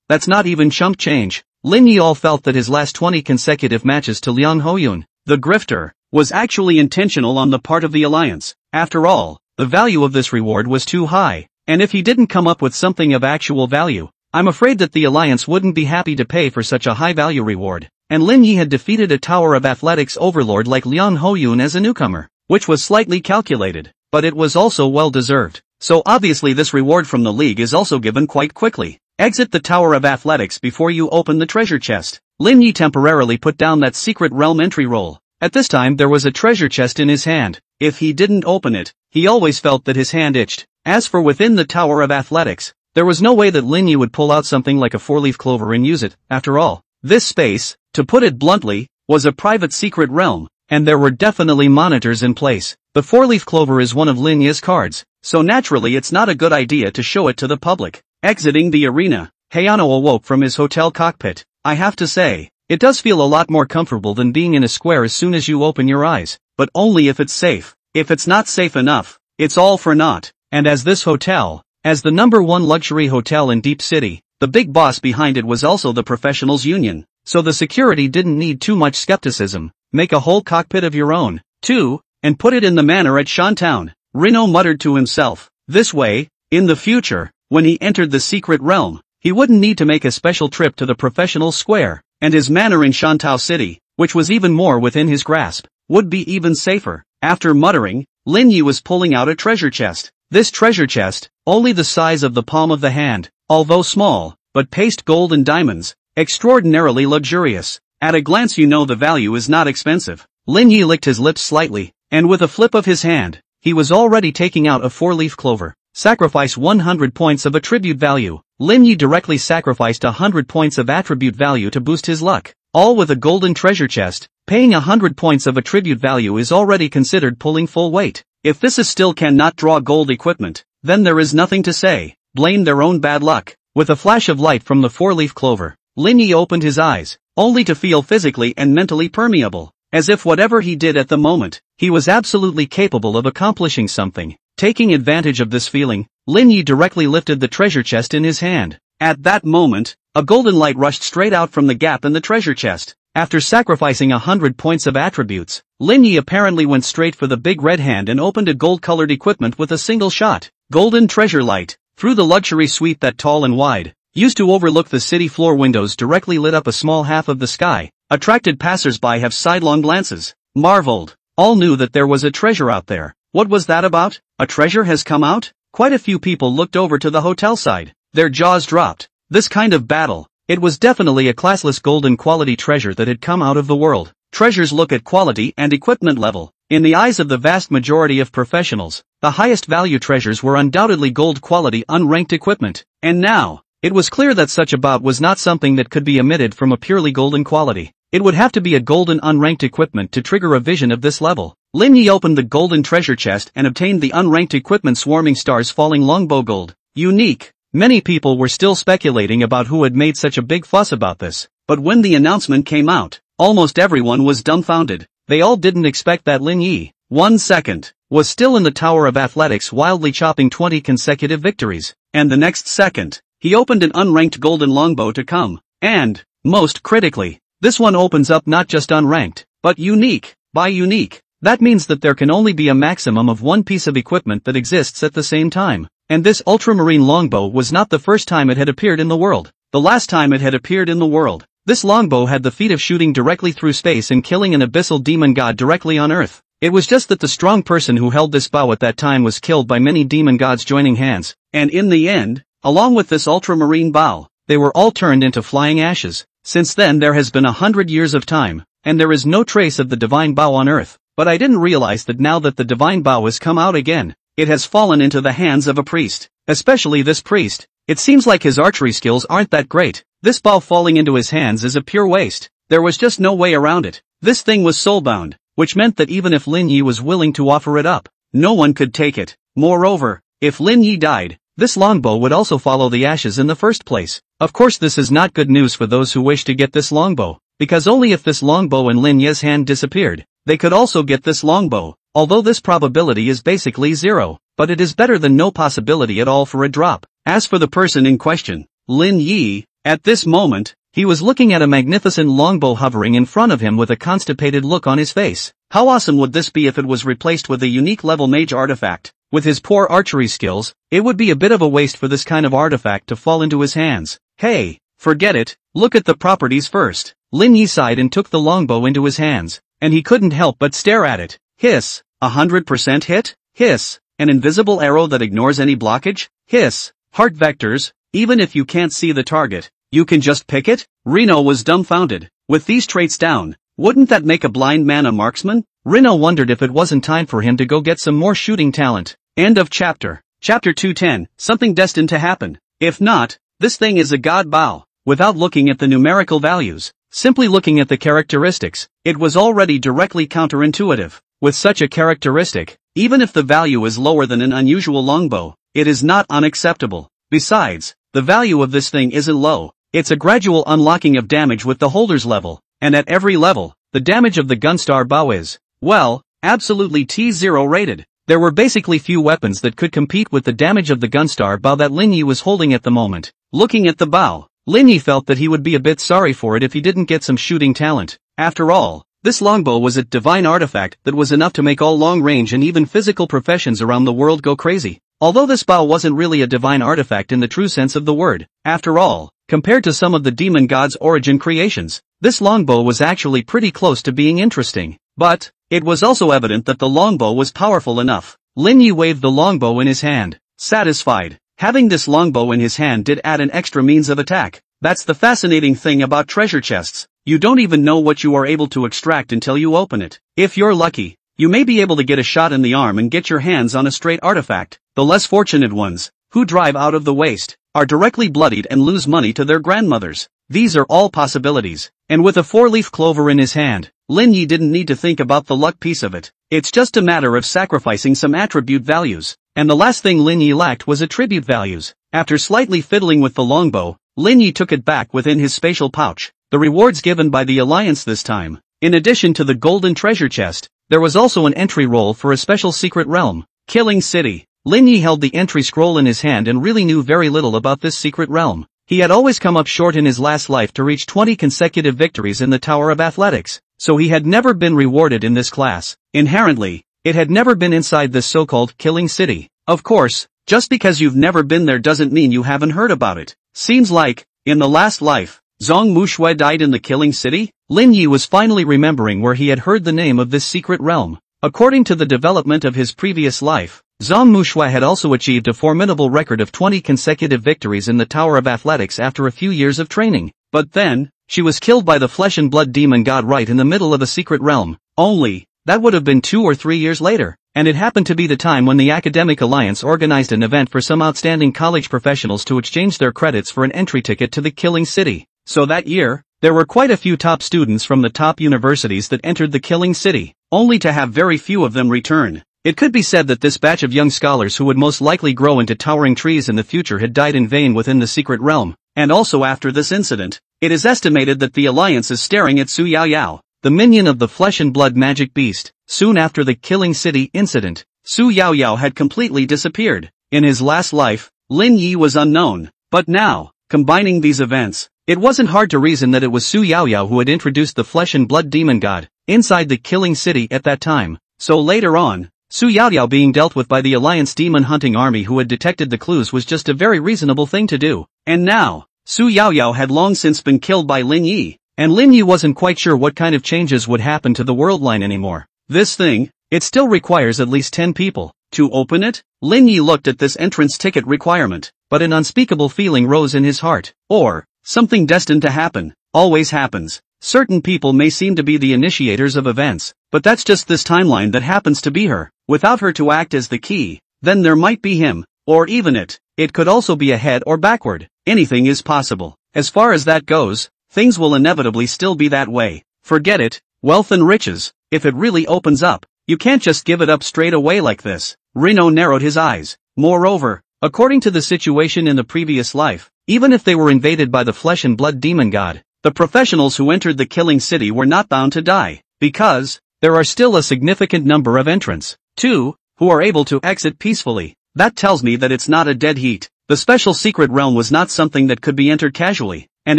That's not even chump change. Lin Yi all felt that his last 20 consecutive matches to Liang Hoyun, the grifter, was actually intentional on the part of the alliance. After all, the value of this reward was too high, and if he didn't come up with something of actual value, I'm afraid that the alliance wouldn't be happy to pay for such a high-value reward. And Lin Yi had defeated a Tower of Athletics overlord like Liang Hoyun as a newcomer, which was slightly calculated, but it was also well-deserved. So obviously this reward from the league is also given quite quickly. Exit the Tower of Athletics before you open the treasure chest. Lin Yi temporarily put down that secret realm entry roll. At this time there was a treasure chest in his hand. If he didn't open it, he always felt that his hand itched. As for within the Tower of Athletics, there was no way that Lin Yi would pull out something like a four-leaf clover and use it. After all, this space, to put it bluntly, was a private secret realm, and there were definitely monitors in place. The four-leaf clover is one of Lin Yi's cards, so naturally it's not a good idea to show it to the public. Exiting the arena, Hayano awoke from his hotel cockpit. I have to say, it does feel a lot more comfortable than being in a square as soon as you open your eyes, but only if it's safe. If it's not safe enough, it's all for naught. And as this hotel, as the #1 luxury hotel in Deep City, the big boss behind it was also the professionals union, so the security didn't need too much skepticism. Make a whole cockpit of your own, too, and put it in the manor at Shantown. Rino muttered to himself. This way, in the future, when he entered the secret realm, he wouldn't need to make a special trip to the professional square, and his manor in Shantao City, which was even more within his grasp, would be even safer. After muttering, Lin Yi was pulling out a treasure chest. This treasure chest, only the size of the palm of the hand, although small, but paced gold and diamonds, extraordinarily luxurious. At a glance you know the value is not expensive. Lin Yi licked his lips slightly, and with a flip of his hand, he was already taking out a four-leaf clover. Sacrifice 100 points of attribute value. Lin Yi directly sacrificed 100 points of attribute value to boost his luck, all with a golden treasure chest. Paying 100 points of attribute value is already considered pulling full weight. If this is still cannot draw gold equipment, then there is nothing to say. Blame their own bad luck. With a flash of light from the four-leaf clover, Lin Yi opened his eyes, only to feel physically and mentally permeable, as if whatever he did at the moment, he was absolutely capable of accomplishing something. Taking advantage of this feeling, Lin Yi directly lifted the treasure chest in his hand. At that moment, a golden light rushed straight out from the gap in the treasure chest. After sacrificing 100 points of attributes, Lin Yi apparently went straight for the big red hand and opened a gold-colored equipment with a single shot. Golden treasure light, through the luxury suite that tall and wide, used to overlook the city floor windows directly lit up a small half of the sky, attracted passers-by have sidelong glances, marveled, all knew that there was a treasure out there. What was that about? A treasure has come out? Quite a few people looked over to the hotel side, their jaws dropped. This kind of battle, it was definitely a classless golden quality treasure that had come out of the world. Treasures look at quality and equipment level. In the eyes of the vast majority of professionals, the highest value treasures were undoubtedly gold quality unranked equipment. And now, it was clear that such a bout was not something that could be omitted from a purely golden quality. It would have to be a golden unranked equipment to trigger a vision of this level. Lin Yi opened the golden treasure chest and obtained the unranked equipment Swarming Stars Falling Longbow Gold. Unique. Many people were still speculating about who had made such a big fuss about this, but when the announcement came out, almost everyone was dumbfounded. They all didn't expect that Lin Yi, 1 second, was still in the Tower of Athletics wildly chopping 20 consecutive victories, and the next second, he opened an unranked golden longbow to come, and, most critically, this one opens up not just unranked, but unique. By unique, that means that there can only be a maximum of one piece of equipment that exists at the same time. And this ultramarine longbow was not the first time it had appeared in the world. The last time it had appeared in the world, this longbow had the feat of shooting directly through space and killing an abyssal demon god directly on Earth. It was just that the strong person who held this bow at that time was killed by many demon gods joining hands, and in the end, along with this ultramarine bow, they were all turned into flying ashes. Since then there has been 100 years of time, and there is no trace of the divine bow on Earth, but I didn't realize that now that the divine bow has come out again, it has fallen into the hands of a priest, especially this priest. It seems like his archery skills aren't that great. This bow falling into his hands is a pure waste. There was just no way around it. This thing was soulbound, which meant that even if Lin Yi was willing to offer it up, no one could take it. Moreover, if Lin Yi died, this longbow would also follow the ashes in the first place. Of course this is not good news for those who wish to get this longbow, because only if this longbow in Lin Yi's hand disappeared, they could also get this longbow. Although this probability is basically zero, but it is better than no possibility at all for a drop. As for the person in question, Lin Yi, at this moment, he was looking at a magnificent longbow hovering in front of him with a constipated look on his face. How awesome would this be if it was replaced with a unique level mage artifact? With his poor archery skills, it would be a bit of a waste for this kind of artifact to fall into his hands. Hey, forget it, look at the properties first. Lin Yi sighed and took the longbow into his hands, and he couldn't help but stare at it. Hiss, 100% hit? Hiss, an invisible arrow that ignores any blockage? Hiss, heart vectors, even if you can't see the target, you can just pick it? Reno was dumbfounded. With these traits down, wouldn't that make a blind man a marksman? Reno wondered if it wasn't time for him to go get some more shooting talent. End of chapter. Chapter 210, something destined to happen. If not, this thing is a god bow. Without looking at the numerical values, simply looking at the characteristics, it was already directly counterintuitive. With such a characteristic, even if the value is lower than an unusual longbow, it is not unacceptable. Besides, the value of this thing isn't low. It's a gradual unlocking of damage with the holder's level, and at every level, the damage of the Gunstar bow is, well, absolutely T0 rated. There were basically few weapons that could compete with the damage of the Gunstar bow that Lin Yi was holding at the moment. Looking at the bow, Lin Yi felt that he would be a bit sorry for it if he didn't get some shooting talent. After all, this longbow was a divine artifact that was enough to make all long-range and even physical professions around the world go crazy. Although this bow wasn't really a divine artifact in the true sense of the word, after all, compared to some of the demon god's origin creations, this longbow was actually pretty close to being interesting. But, it was also evident that the longbow was powerful enough. Lin Yi waved the longbow in his hand, satisfied. Having this longbow in his hand did add an extra means of attack. That's the fascinating thing about treasure chests. You don't even know what you are able to extract until you open it. If you're lucky, you may be able to get a shot in the arm and get your hands on a straight artifact. The less fortunate ones, who drive out of the waste, are directly bloodied and lose money to their grandmothers. These are all possibilities. And with a 4-leaf clover in his hand, Lin Yi didn't need to think about the luck piece of it. It's just a matter of sacrificing some attribute values. And the last thing Lin Yi lacked was attribute values. After slightly fiddling with the longbow, Lin Yi took it back within his spatial pouch. The rewards given by the Alliance this time. In addition to the golden treasure chest, there was also an entry roll for a special secret realm, Killing City. Lin Yi held the entry scroll in his hand and really knew very little about this secret realm. He had always come up short in his last life to reach 20 consecutive victories in the Tower of Athletics, so he had never been rewarded in this class. Inherently, it had never been inside this so-called Killing City. Of course, just because you've never been there doesn't mean you haven't heard about it. Seems like, in the last life, Zhong Mushui died in the Killing City? Lin Yi was finally remembering where he had heard the name of this secret realm. According to the development of his previous life, Zhong Mushui had also achieved a formidable record of 20 consecutive victories in the Tower of Athletics after a few years of training. But then, she was killed by the flesh and blood demon god right in the middle of the secret realm. Only, that would have been 2 or 3 years later, and it happened to be the time when the Academic Alliance organized an event for some outstanding college professionals to exchange their credits for an entry ticket to the Killing City. So that year, there were quite a few top students from the top universities that entered the Killing City, only to have very few of them return. It could be said that this batch of young scholars who would most likely grow into towering trees in the future had died in vain within the secret realm, and also after this incident, it is estimated that the Alliance is staring at Su Yaoyao, the minion of the flesh and blood magic beast. Soon after the Killing City incident, Su Yaoyao had completely disappeared. In his last life, Lin Yi was unknown, but now, combining these events, it wasn't hard to reason that it was Su Yaoyao who had introduced the flesh and blood demon god inside the Killing City at that time. So later on, Su Yaoyao being dealt with by the Alliance demon hunting army who had detected the clues was just a very reasonable thing to do. And now, Su Yaoyao had long since been killed by Lin Yi, and Lin Yi wasn't quite sure what kind of changes would happen to the world line anymore. This thing, it still requires at least 10 people to open it. Lin Yi looked at this entrance ticket requirement, but an unspeakable feeling rose in his heart. Or, something destined to happen, always happens. Certain people may seem to be the initiators of events, but that's just this timeline that happens to be her. Without her to act as the key, then there might be him, or even it. It could also be ahead or backward. Anything is possible. As far as that goes, things will inevitably still be that way. Forget it, wealth and riches. If it really opens up, you can't just give it up straight away like this. Reno narrowed his eyes. Moreover, according to the situation in the previous life, even if they were invaded by the flesh and blood demon god, the professionals who entered the Killing City were not bound to die, because there are still a significant number of entrants, too, who are able to exit peacefully. That tells me that it's not a dead heat. The special secret realm was not something that could be entered casually, and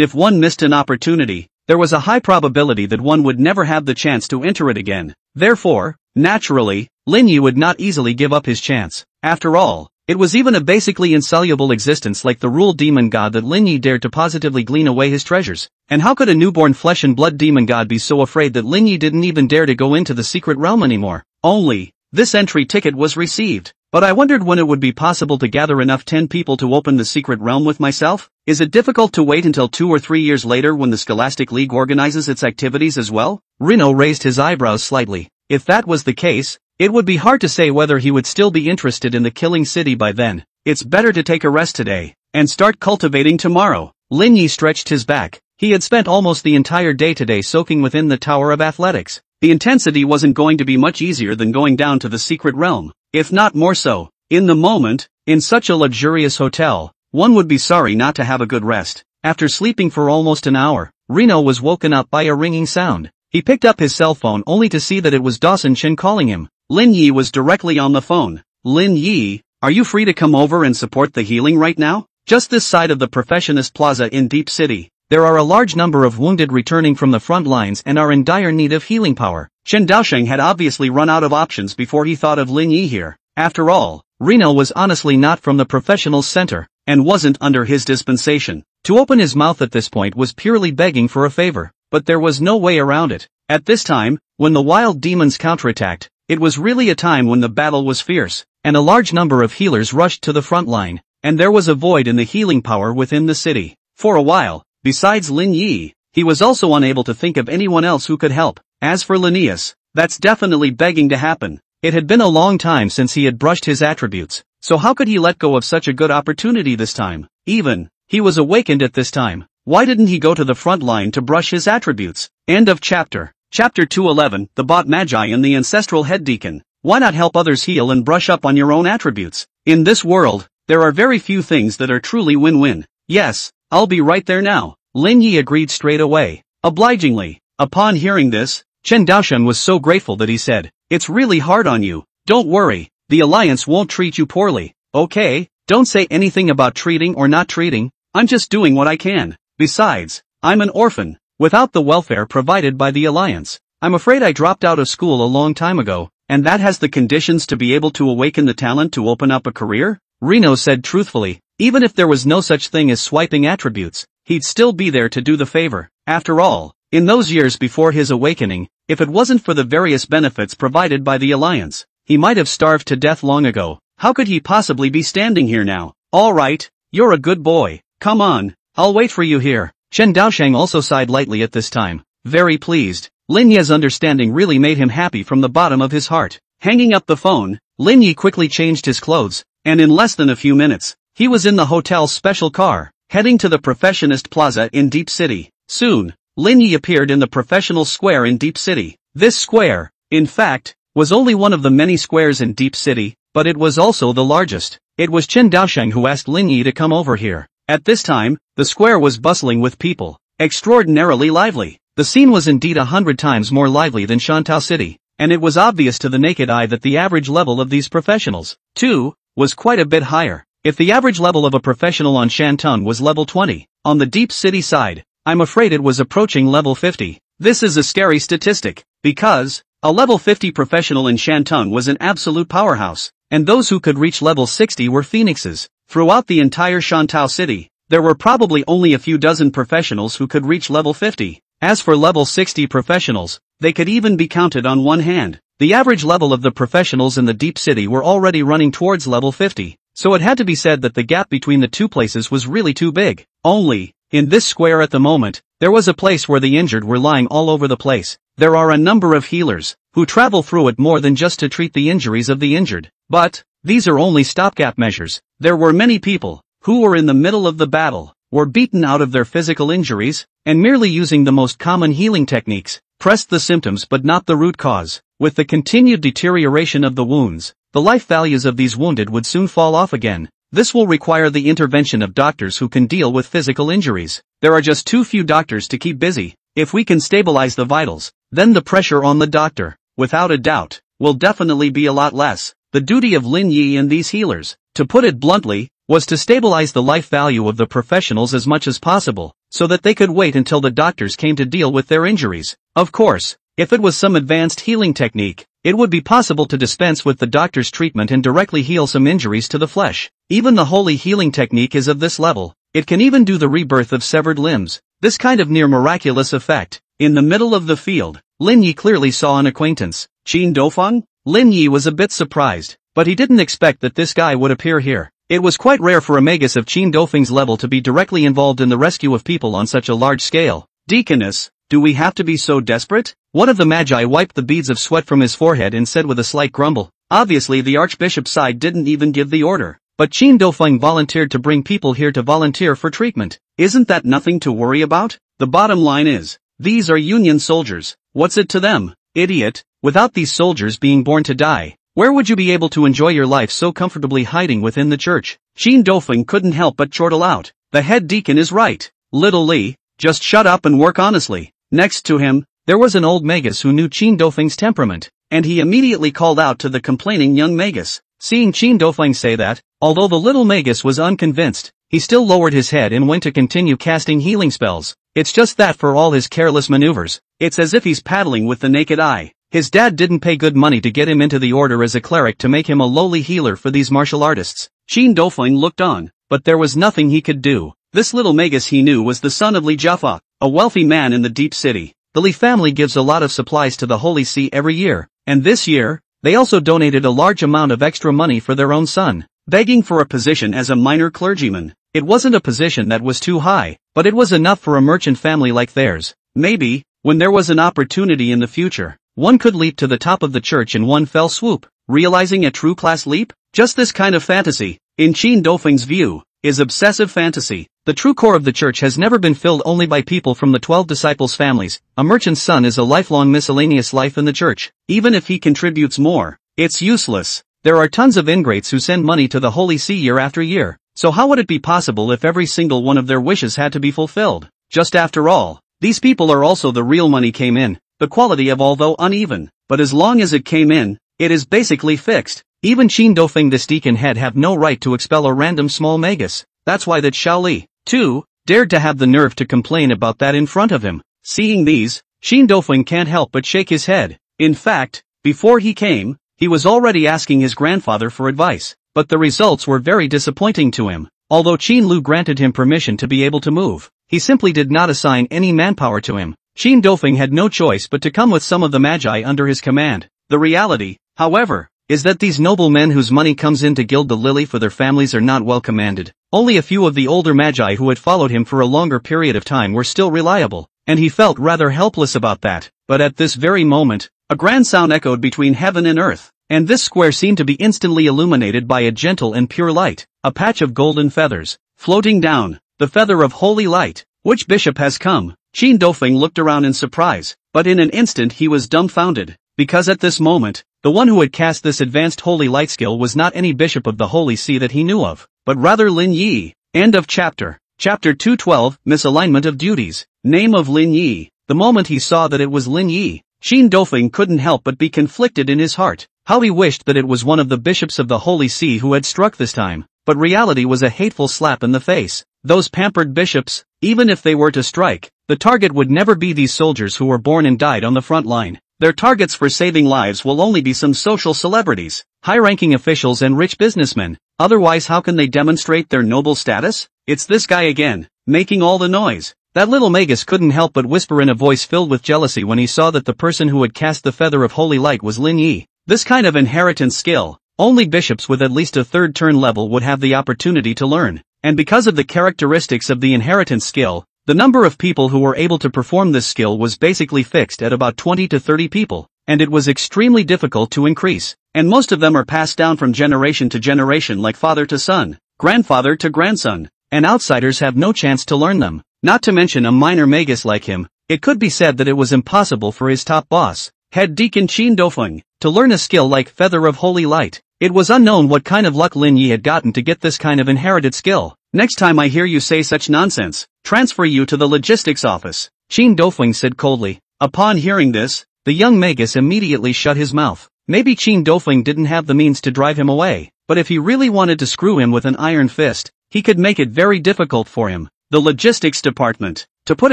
if one missed an opportunity, there was a high probability that one would never have the chance to enter it again. Therefore, naturally, Lin Yi would not easily give up his chance. After all, it was even a basically insoluble existence like the Rule Demon God that Lin Yi dared to positively glean away his treasures. And how could a newborn flesh and blood demon god be so afraid that Lin Yi didn't even dare to go into the secret realm anymore? Only, this entry ticket was received. But I wondered when it would be possible to gather enough 10 people to open the secret realm with myself? Is it difficult to wait until 2 or 3 years later when the Scholastic League organizes its activities as well? Reno raised his eyebrows slightly. If that was the case, it would be hard to say whether he would still be interested in the Killing City by then. It's better to take a rest today, and start cultivating tomorrow. Lin Yi stretched his back. He had spent almost the entire day today soaking within the Tower of Athletics. The intensity wasn't going to be much easier than going down to the secret realm, if not more so. In the moment, in such a luxurious hotel, one would be sorry not to have a good rest. After sleeping for almost an hour, Reno was woken up by a ringing sound. He picked up his cell phone only to see that it was Dawson Chin calling him. Lin Yi was directly on the phone. Lin Yi, are you free to come over and support the healing right now? Just this side of the Professionist Plaza in Deep City. There are a large number of wounded returning from the front lines and are in dire need of healing power. Chen Daosheng had obviously run out of options before he thought of Lin Yi here. After all, Reno was honestly not from the Professionals Center, and wasn't under his dispensation. To open his mouth at this point was purely begging for a favor, but there was no way around it. At this time, when the wild demons counterattacked, it was really a time when the battle was fierce, and a large number of healers rushed to the front line, and there was a void in the healing power within the city. For a while, besides Lin Yi, he was also unable to think of anyone else who could help. As for Linnaeus, that's definitely begging to happen. It had been a long time since he had brushed his attributes, so how could he let go of such a good opportunity this time? Even, he was awakened at this time. Why didn't he go to the front line to brush his attributes? End of chapter. Chapter 211, The Bot Magi and the Ancestral Head Deacon. Why not help others heal and brush up on your own attributes? In this world, there are very few things that are truly win-win. Yes, I'll be right there now. Lin Yi agreed straight away. Obligingly. Upon hearing this, Chen Daosheng was so grateful that he said, "It's really hard on you. Don't worry, the Alliance won't treat you poorly, okay? Don't say anything about treating or not treating, I'm just doing what I can. Besides, I'm an orphan, without the welfare provided by the Alliance. I'm afraid I dropped out of school a long time ago, and that has the conditions to be able to awaken the talent to open up a career?" Reno said truthfully. Even if there was no such thing as swiping attributes, he'd still be there to do the favor. After all, in those years before his awakening, if it wasn't for the various benefits provided by the Alliance, he might have starved to death long ago. How could he possibly be standing here now? Alright, you're a good boy. Come on, I'll wait for you here. Chen Daosheng also sighed lightly at this time. Very pleased. Lin Yi's understanding really made him happy from the bottom of his heart. Hanging up the phone, Lin Yi quickly changed his clothes, and in less than a few minutes, he was in the hotel's special car, heading to the Professionist Plaza in Deep City. Soon, Lin Yi appeared in the Professional Square in Deep City. This square, in fact, was only one of the many squares in Deep City, but it was also the largest. It was Chen Daosheng who asked Lin Yi to come over here. At this time, the square was bustling with people, extraordinarily lively. The scene was indeed 100 times more lively than Shantou City, and it was obvious to the naked eye that the average level of these professionals, too, was quite a bit higher. If the average level of a professional on Shantung was level 20, on the Deep City side, I'm afraid it was approaching level 50. This is a scary statistic, because a level 50 professional in Shantung was an absolute powerhouse, and those who could reach level 60 were phoenixes. Throughout the entire Shantou City, there were probably only a few dozen professionals who could reach level 50. As for level 60 professionals, they could even be counted on one hand. The average level of the professionals in the Deep City were already running towards level 50, so it had to be said that the gap between the two places was really too big. Only, in this square at the moment, there was a place where the injured were lying all over the place. There are a number of healers, who travel through it more than just to treat the injuries of the injured. But, these are only stopgap measures. There were many people, who were in the middle of the battle, were beaten out of their physical injuries, and merely using the most common healing techniques, pressed the symptoms but not the root cause. With the continued deterioration of the wounds, the life values of these wounded would soon fall off again. This will require the intervention of doctors who can deal with physical injuries. There are just too few doctors to keep busy. If we can stabilize the vitals, then the pressure on the doctor, without a doubt, will definitely be a lot less. The duty of Lin Yi and these healers, to put it bluntly, was to stabilize the life value of the professionals as much as possible, so that they could wait until the doctors came to deal with their injuries. Of course, If it was some advanced healing technique, it would be possible to dispense with the doctor's treatment and directly heal some injuries to the flesh. Even the holy healing technique is of this level. It can even do the rebirth of severed limbs. This kind of near miraculous effect. In the middle of the field, Lin Yi clearly saw an acquaintance. Qin Dofeng? Lin Yi was a bit surprised, but he didn't expect that this guy would appear here. It was quite rare for a magus of Qin Dofeng's level to be directly involved in the rescue of people on such a large scale. Deaconess, do we have to be so desperate? One of the magi wiped the beads of sweat from his forehead and said with a slight grumble. Obviously the archbishop's side didn't even give the order, but Qin Dofeng volunteered to bring people here to volunteer for treatment. Isn't that nothing to worry about? The bottom line is, these are Union soldiers. What's it to them? Idiot. Without these soldiers being born to die, where would you be able to enjoy your life so comfortably hiding within the church? Qin Dofeng couldn't help but chortle out. The head deacon is right. Little Li, just shut up and work honestly. Next to him, there was an old magus who knew Qin Dofeng's temperament, and he immediately called out to the complaining young magus. Seeing Qin Dofeng say that, although the little magus was unconvinced, he still lowered his head and went to continue casting healing spells. It's just that for all his careless maneuvers, it's as if he's paddling with the naked eye. His dad didn't pay good money to get him into the order as a cleric to make him a lowly healer for these martial artists. Qin Dofeng looked on, but there was nothing he could do. This little magus he knew was the son of Li Jaffa, a wealthy man in the deep city. The Li family gives a lot of supplies to the Holy See every year, and this year, they also donated a large amount of extra money for their own son, begging for a position as a minor clergyman. It wasn't a position that was too high, but it was enough for a merchant family like theirs. Maybe, when there was an opportunity in the future, one could leap to the top of the church in one fell swoop, realizing a true class leap. Just this kind of fantasy, in Qin Dofeng's view, is obsessive fantasy. The true core of the church has never been filled only by people from the 12 disciples' families. A merchant's son is a lifelong miscellaneous life in the church. Even if he contributes more, it's useless. There are tons of ingrates who send money to the Holy See year after year. So how would it be possible if every single one of their wishes had to be fulfilled? Just after all, these people are also the real money came in, the quality of although uneven, but as long as it came in, it is basically fixed. Even Qin Dofeng this deacon had have no right to expel a random small magus. That's why that Shaoli, too, dared to have the nerve to complain about that in front of him. Seeing these, Qin Dofeng can't help but shake his head. In fact, before he came, he was already asking his grandfather for advice, but the results were very disappointing to him. Although Qin Lu granted him permission to be able to move, he simply did not assign any manpower to him. Qin Dofeng had no choice but to come with some of the magi under his command. The reality, however, is that these noble men whose money comes in to gild the lily for their families are not well commanded. Only a few of the older magi who had followed him for a longer period of time were still reliable, and he felt rather helpless about that. But at this very moment, a grand sound echoed between heaven and earth, and this square seemed to be instantly illuminated by a gentle and pure light, a patch of golden feathers, floating down, the feather of holy light. Which bishop has come? Qin Dofeng looked around in surprise, but in an instant he was dumbfounded, because at this moment, the one who had cast this advanced holy light skill was not any bishop of the Holy See that he knew of, but rather Lin Yi. End of chapter. Chapter 212, Misalignment of Duties. Name of Lin Yi. The moment he saw that it was Lin Yi, Qin Dofeng couldn't help but be conflicted in his heart. How he wished that it was one of the bishops of the Holy See who had struck this time, but reality was a hateful slap in the face. Those pampered bishops, even if they were to strike, the target would never be these soldiers who were born and died on the front line. Their targets for saving lives will only be some social celebrities, high-ranking officials and rich businessmen. Otherwise how can they demonstrate their noble status? It's this guy again, making all the noise. That little magus couldn't help but whisper in a voice filled with jealousy when he saw that the person who had cast the feather of holy light was Lin Yi. This kind of inheritance skill, only bishops with at least a third turn level would have the opportunity to learn. And because of the characteristics of the inheritance skill, the number of people who were able to perform this skill was basically fixed at about 20 to 30 people, and it was extremely difficult to increase, and most of them are passed down from generation to generation like father to son, grandfather to grandson, and outsiders have no chance to learn them. Not to mention a minor magus like him, it could be said that it was impossible for his top boss, head deacon Qin Dofeng, to learn a skill like Feather of Holy Light. It was unknown what kind of luck Lin Yi had gotten to get this kind of inherited skill. Next time I hear you say such nonsense, transfer you to the logistics office, Qin Dofeng said coldly. Upon hearing this, the young magus immediately shut his mouth. Maybe Qin Dofeng didn't have the means to drive him away, but if he really wanted to screw him with an iron fist, he could make it very difficult for him. The logistics department, to put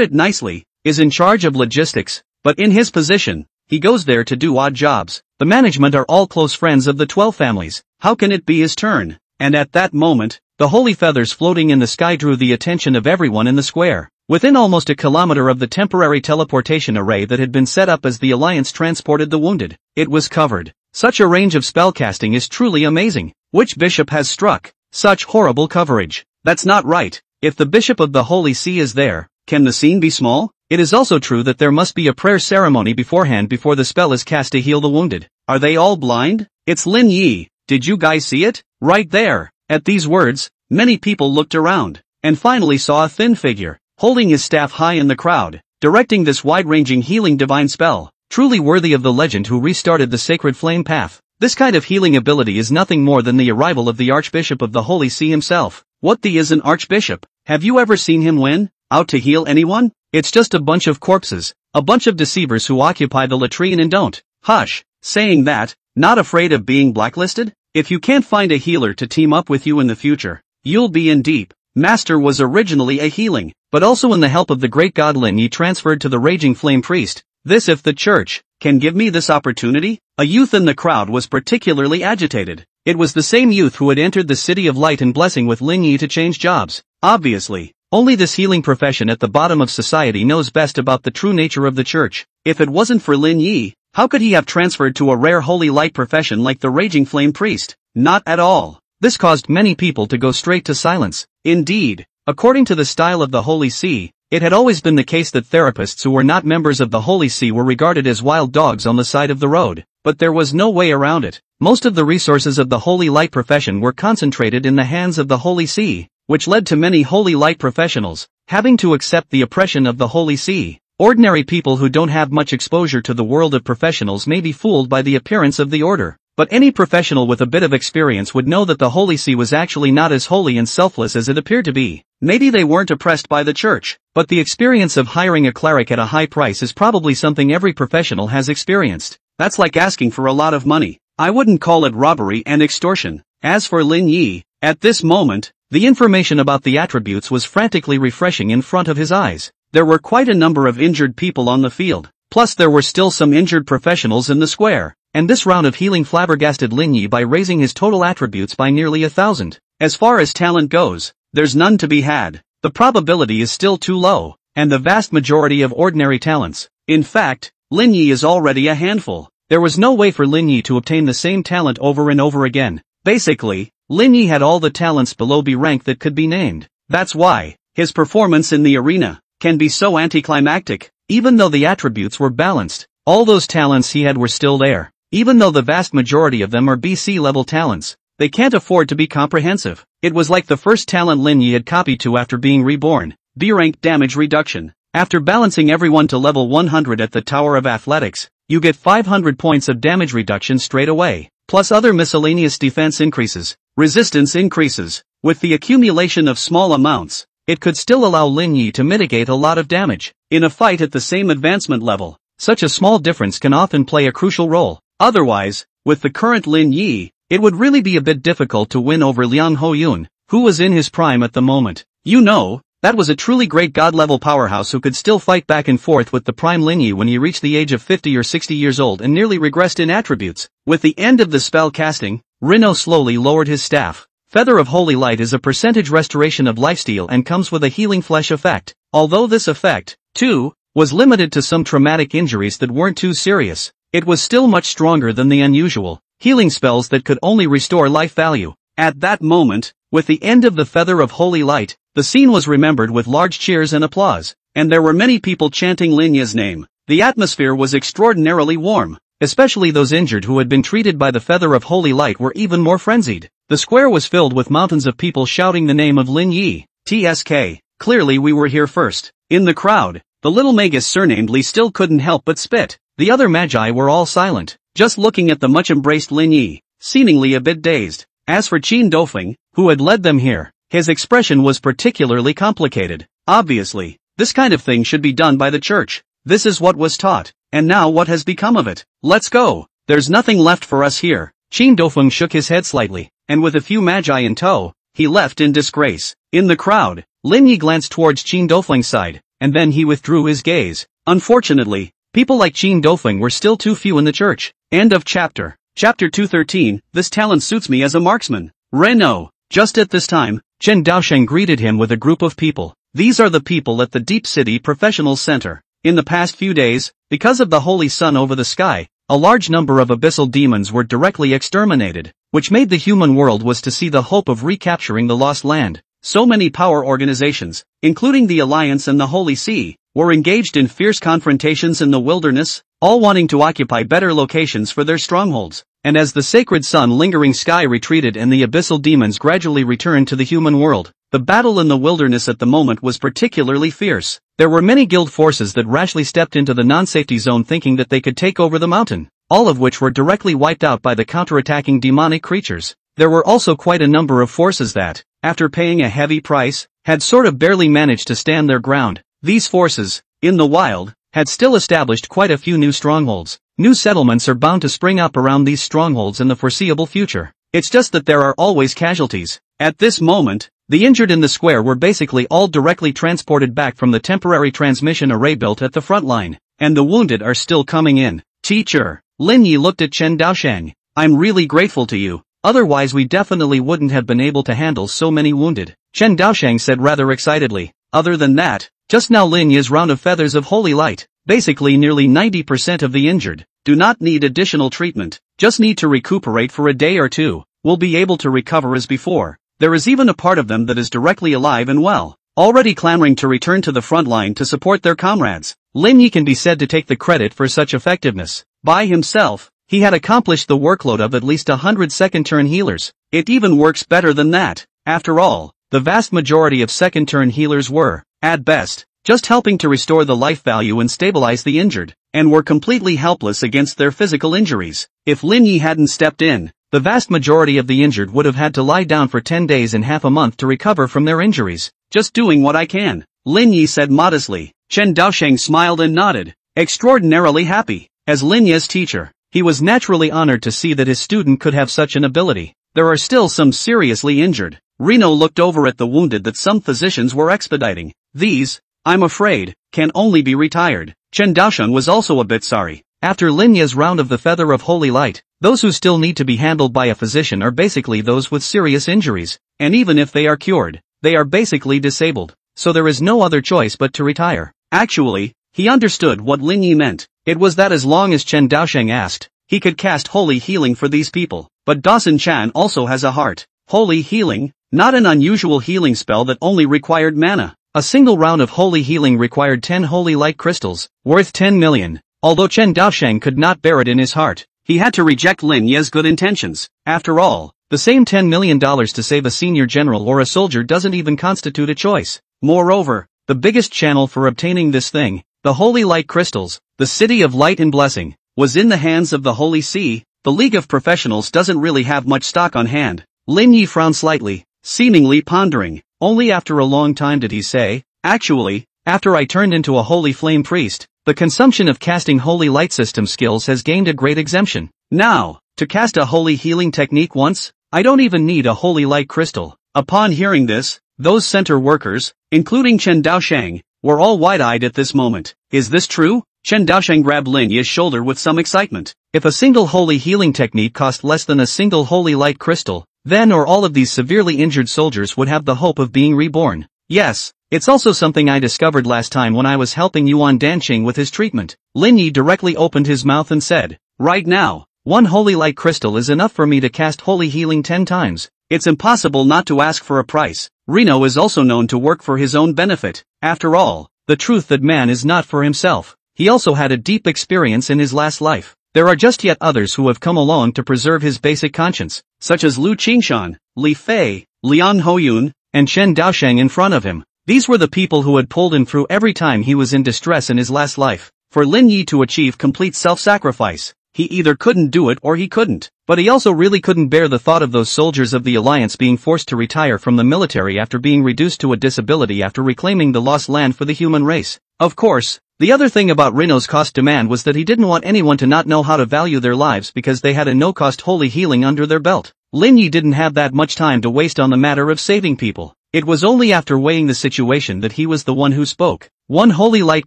it nicely, is in charge of logistics, But in his position, he goes there to do odd jobs. The management are all close friends of the 12 families. How can it be his turn? And at that moment, the holy feathers floating in the sky drew the attention of everyone in the square. Within almost a kilometer of the temporary teleportation array that had been set up as the Alliance transported the wounded, it was covered. Such a range of spellcasting is truly amazing. Which bishop has struck such horrible coverage? That's not right. If the bishop of the Holy See is there, can the scene be small? It is also true that there must be a prayer ceremony beforehand before the spell is cast to heal the wounded. Are they all blind? It's Lin Yi. Did you guys see it? Right there. At these words, many people looked around, and finally saw a thin figure, holding his staff high in the crowd, directing this wide-ranging healing divine spell, truly worthy of the legend who restarted the sacred flame path. This kind of healing ability is nothing more than the arrival of the Archbishop of the Holy See himself. What the is an archbishop? Have you ever seen him win out to heal anyone? It's just a bunch of corpses, a bunch of deceivers who occupy the latrine and don't. Hush. Saying that, not afraid of being blacklisted? If you can't find a healer to team up with you in the future, you'll be in deep. Master was originally a healing, but also in the help of the great god Lin Yi transferred to the Raging Flame Priest. This if the church can give me this opportunity? A youth in the crowd was particularly agitated. It was the same youth who had entered the City of Light and Blessing with Lin Yi to change jobs. Obviously, only this healing profession at the bottom of society knows best about the true nature of the church. If it wasn't for Lin Yi, how could he have transferred to a rare holy light profession like the Raging Flame Priest? Not at all. This caused many people to go straight to silence. Indeed, according to the style of the Holy See, it had always been the case that therapists who were not members of the Holy See were regarded as wild dogs on the side of the road. But there was no way around it. Most of the resources of the holy light profession were concentrated in the hands of the Holy See, which led to many holy light professionals having to accept the oppression of the Holy See. Ordinary people who don't have much exposure to the world of professionals may be fooled by the appearance of the order, but any professional with a bit of experience would know that the Holy See was actually not as holy and selfless as it appeared to be. Maybe they weren't oppressed by the church, but the experience of hiring a cleric at a high price is probably something every professional has experienced. That's like asking for a lot of money. I wouldn't call it robbery and extortion. As for Lin Yi, at this moment, the information about the attributes was frantically refreshing in front of his eyes. There were quite a number of injured people on the field, plus there were still some injured professionals in the square, and this round of healing flabbergasted Lin Yi by raising his total attributes by nearly 1,000. As far as talent goes, there's none to be had. The probability is still too low, and the vast majority of ordinary talents. In fact, Lin Yi is already a handful. There was no way for Lin Yi to obtain the same talent over and over again. Basically, Lin Yi had all the talents below B rank that could be named. That's why his performance in the arena can be so anticlimactic. Even though the attributes were balanced, all those talents he had were still there. Even though the vast majority of them are BC level talents, they can't afford to be comprehensive. It was like the first talent Lin Yi had copied to after being reborn, B rank damage reduction. After balancing everyone to level 100 at the Tower of Athletics, you get 500 points of damage reduction straight away, plus other miscellaneous defense increases, resistance increases. With the accumulation of small amounts, it could still allow Lin Yi to mitigate a lot of damage. In a fight at the same advancement level, such a small difference can often play a crucial role. Otherwise, with the current Lin Yi, it would really be a bit difficult to win over Liang Hoyun, who was in his prime at the moment. You know, that was a truly great god-level powerhouse who could still fight back and forth with the prime Lin Yi when he reached the age of 50 or 60 years old and nearly regressed in attributes. With the end of the spell casting, Rino slowly lowered his staff. Feather of Holy Light is a percentage restoration of lifesteal and comes with a healing flesh effect. Although this effect, too, was limited to some traumatic injuries that weren't too serious, it was still much stronger than the unusual healing spells that could only restore life value. At that moment, with the end of the Feather of Holy Light, the scene was remembered with large cheers and applause, and there were many people chanting Lin Yi's name. The atmosphere was extraordinarily warm. Especially those injured who had been treated by the Feather of Holy Light were even more frenzied. The square was filled with mountains of people shouting the name of Lin Yi. TSK. Clearly we were here first. In the crowd, the little magus surnamed Li still couldn't help but spit. The other magi were all silent, just looking at the much-embraced Lin Yi, seemingly a bit dazed. As for Qin Dofeng, who had led them here, his expression was particularly complicated. Obviously, this kind of thing should be done by the church. This is what was taught, and now what has become of it? Let's go. There's nothing left for us here. Qin Dofeng shook his head slightly, and with a few magi in tow, he left in disgrace. In the crowd, Lin Yi glanced towards Qin Dofeng's side, and then he withdrew his gaze. Unfortunately, People like Qin Dofeng were still too few in the church. End of chapter. Chapter 213, this talent suits me as a marksman. Renault. Just at this time, Chen Daosheng greeted him with a group of people. These are the people at the Deep City Professionals Center. In the past few days, because of the holy sun over the sky, a large number of abyssal demons were directly exterminated, which made the human world was to see the hope of recapturing the lost land. So many power organizations, including the Alliance and the Holy See, were engaged in fierce confrontations in the wilderness, all wanting to occupy better locations for their strongholds. And as the sacred sun lingering sky retreated and the abyssal demons gradually returned to the human world, the battle in the wilderness at the moment was particularly fierce. There were many guild forces that rashly stepped into the non-safety zone thinking that they could take over the mountain, all of which were directly wiped out by the counterattacking demonic creatures. There were also quite a number of forces that, after paying a heavy price, had sort of barely managed to stand their ground. These forces, in the wild, had still established quite a few new strongholds. New settlements are bound to spring up around these strongholds in the foreseeable future. It's just that there are always casualties. At this moment, the injured in the square were basically all directly transported back from the temporary transmission array built at the front line, and the wounded are still coming in. Teacher, Lin Yi looked at Chen Daosheng. I'm really grateful to you. Otherwise we definitely wouldn't have been able to handle so many wounded. Chen Daosheng said rather excitedly. Other than that, just now Lin Yi's round of feathers of holy light, basically nearly 90% of the injured, do not need additional treatment, just need to recuperate for a day or two, will be able to recover as before. There is even a part of them that is directly alive and well, already clamoring to return to the front line to support their comrades. Lin Yi can be said to take the credit for such effectiveness. By himself, he had accomplished the workload of at least 100 second-turn healers. It even works better than that. After all, the vast majority of second-turn healers were, at best, just helping to restore the life value and stabilize the injured, and were completely helpless against their physical injuries. If Lin Yi hadn't stepped in, the vast majority of the injured would have had to lie down for 10 days and half a month to recover from their injuries. Just doing what I can, Lin Yi said modestly. Chen Daosheng smiled and nodded, extraordinarily happy. As Lin Yi's teacher, he was naturally honored to see that his student could have such an ability. There are still some seriously injured. Reno looked over at the wounded that some physicians were expediting. These, I'm afraid, can only be retired. Chen Daosheng was also a bit sorry. After Lin Yi's round of the feather of holy light, those who still need to be handled by a physician are basically those with serious injuries, and even if they are cured, they are basically disabled, so there is no other choice but to retire. Actually, he understood what Lin Yi meant. It was that as long as Chen Daosheng asked, he could cast holy healing for these people. But Dawson Chan also has a heart. Holy healing, not an unusual healing spell that only required mana. A single round of holy healing required 10 holy light crystals, worth 10 million. Although Chen Daosheng could not bear it in his heart, he had to reject Lin Yi's good intentions. After all, the same $10 million to save a senior general or a soldier doesn't even constitute a choice. Moreover, the biggest channel for obtaining this thing, the holy light crystals, the city of light and blessing, was in the hands of the Holy See. The League of Professionals doesn't really have much stock on hand. Lin Yi frowned slightly, seemingly pondering. Only after a long time did he say, actually, after I turned into a holy flame priest, the consumption of casting holy light system skills has gained a great exemption. Now, to cast a holy healing technique once, I don't even need a holy light crystal. Upon hearing this, those center workers, including Chen Daosheng, were all wide-eyed at this moment. Is this true? Chen Daosheng grabbed Lin Yi's shoulder with some excitement. If a single holy healing technique cost less than a single holy light crystal, then or all of these severely injured soldiers would have the hope of being reborn. Yes, it's also something I discovered last time when I was helping Yuan Danqing with his treatment. Lin Yi directly opened his mouth and said, right now, one holy light crystal is enough for me to cast holy healing 10 times. It's impossible not to ask for a price. Reno is also known to work for his own benefit. After all, the truth that man is not for himself. He also had a deep experience in his last life. There are just yet others who have come along to preserve his basic conscience, such as Lu Qingshan, Li Fei, Liang Hoyun, and Chen Daosheng in front of him. These were the people who had pulled him through every time he was in distress in his last life. For Lin Yi to achieve complete self-sacrifice, he either couldn't do it or he couldn't. But he also really couldn't bear the thought of those soldiers of the Alliance being forced to retire from the military after being reduced to a disability after reclaiming the lost land for the human race. Of course, the other thing about Reno's cost demand was that he didn't want anyone to not know how to value their lives because they had a no-cost holy healing under their belt. Lin Yi didn't have that much time to waste on the matter of saving people. It was only after weighing the situation that he was the one who spoke. One holy light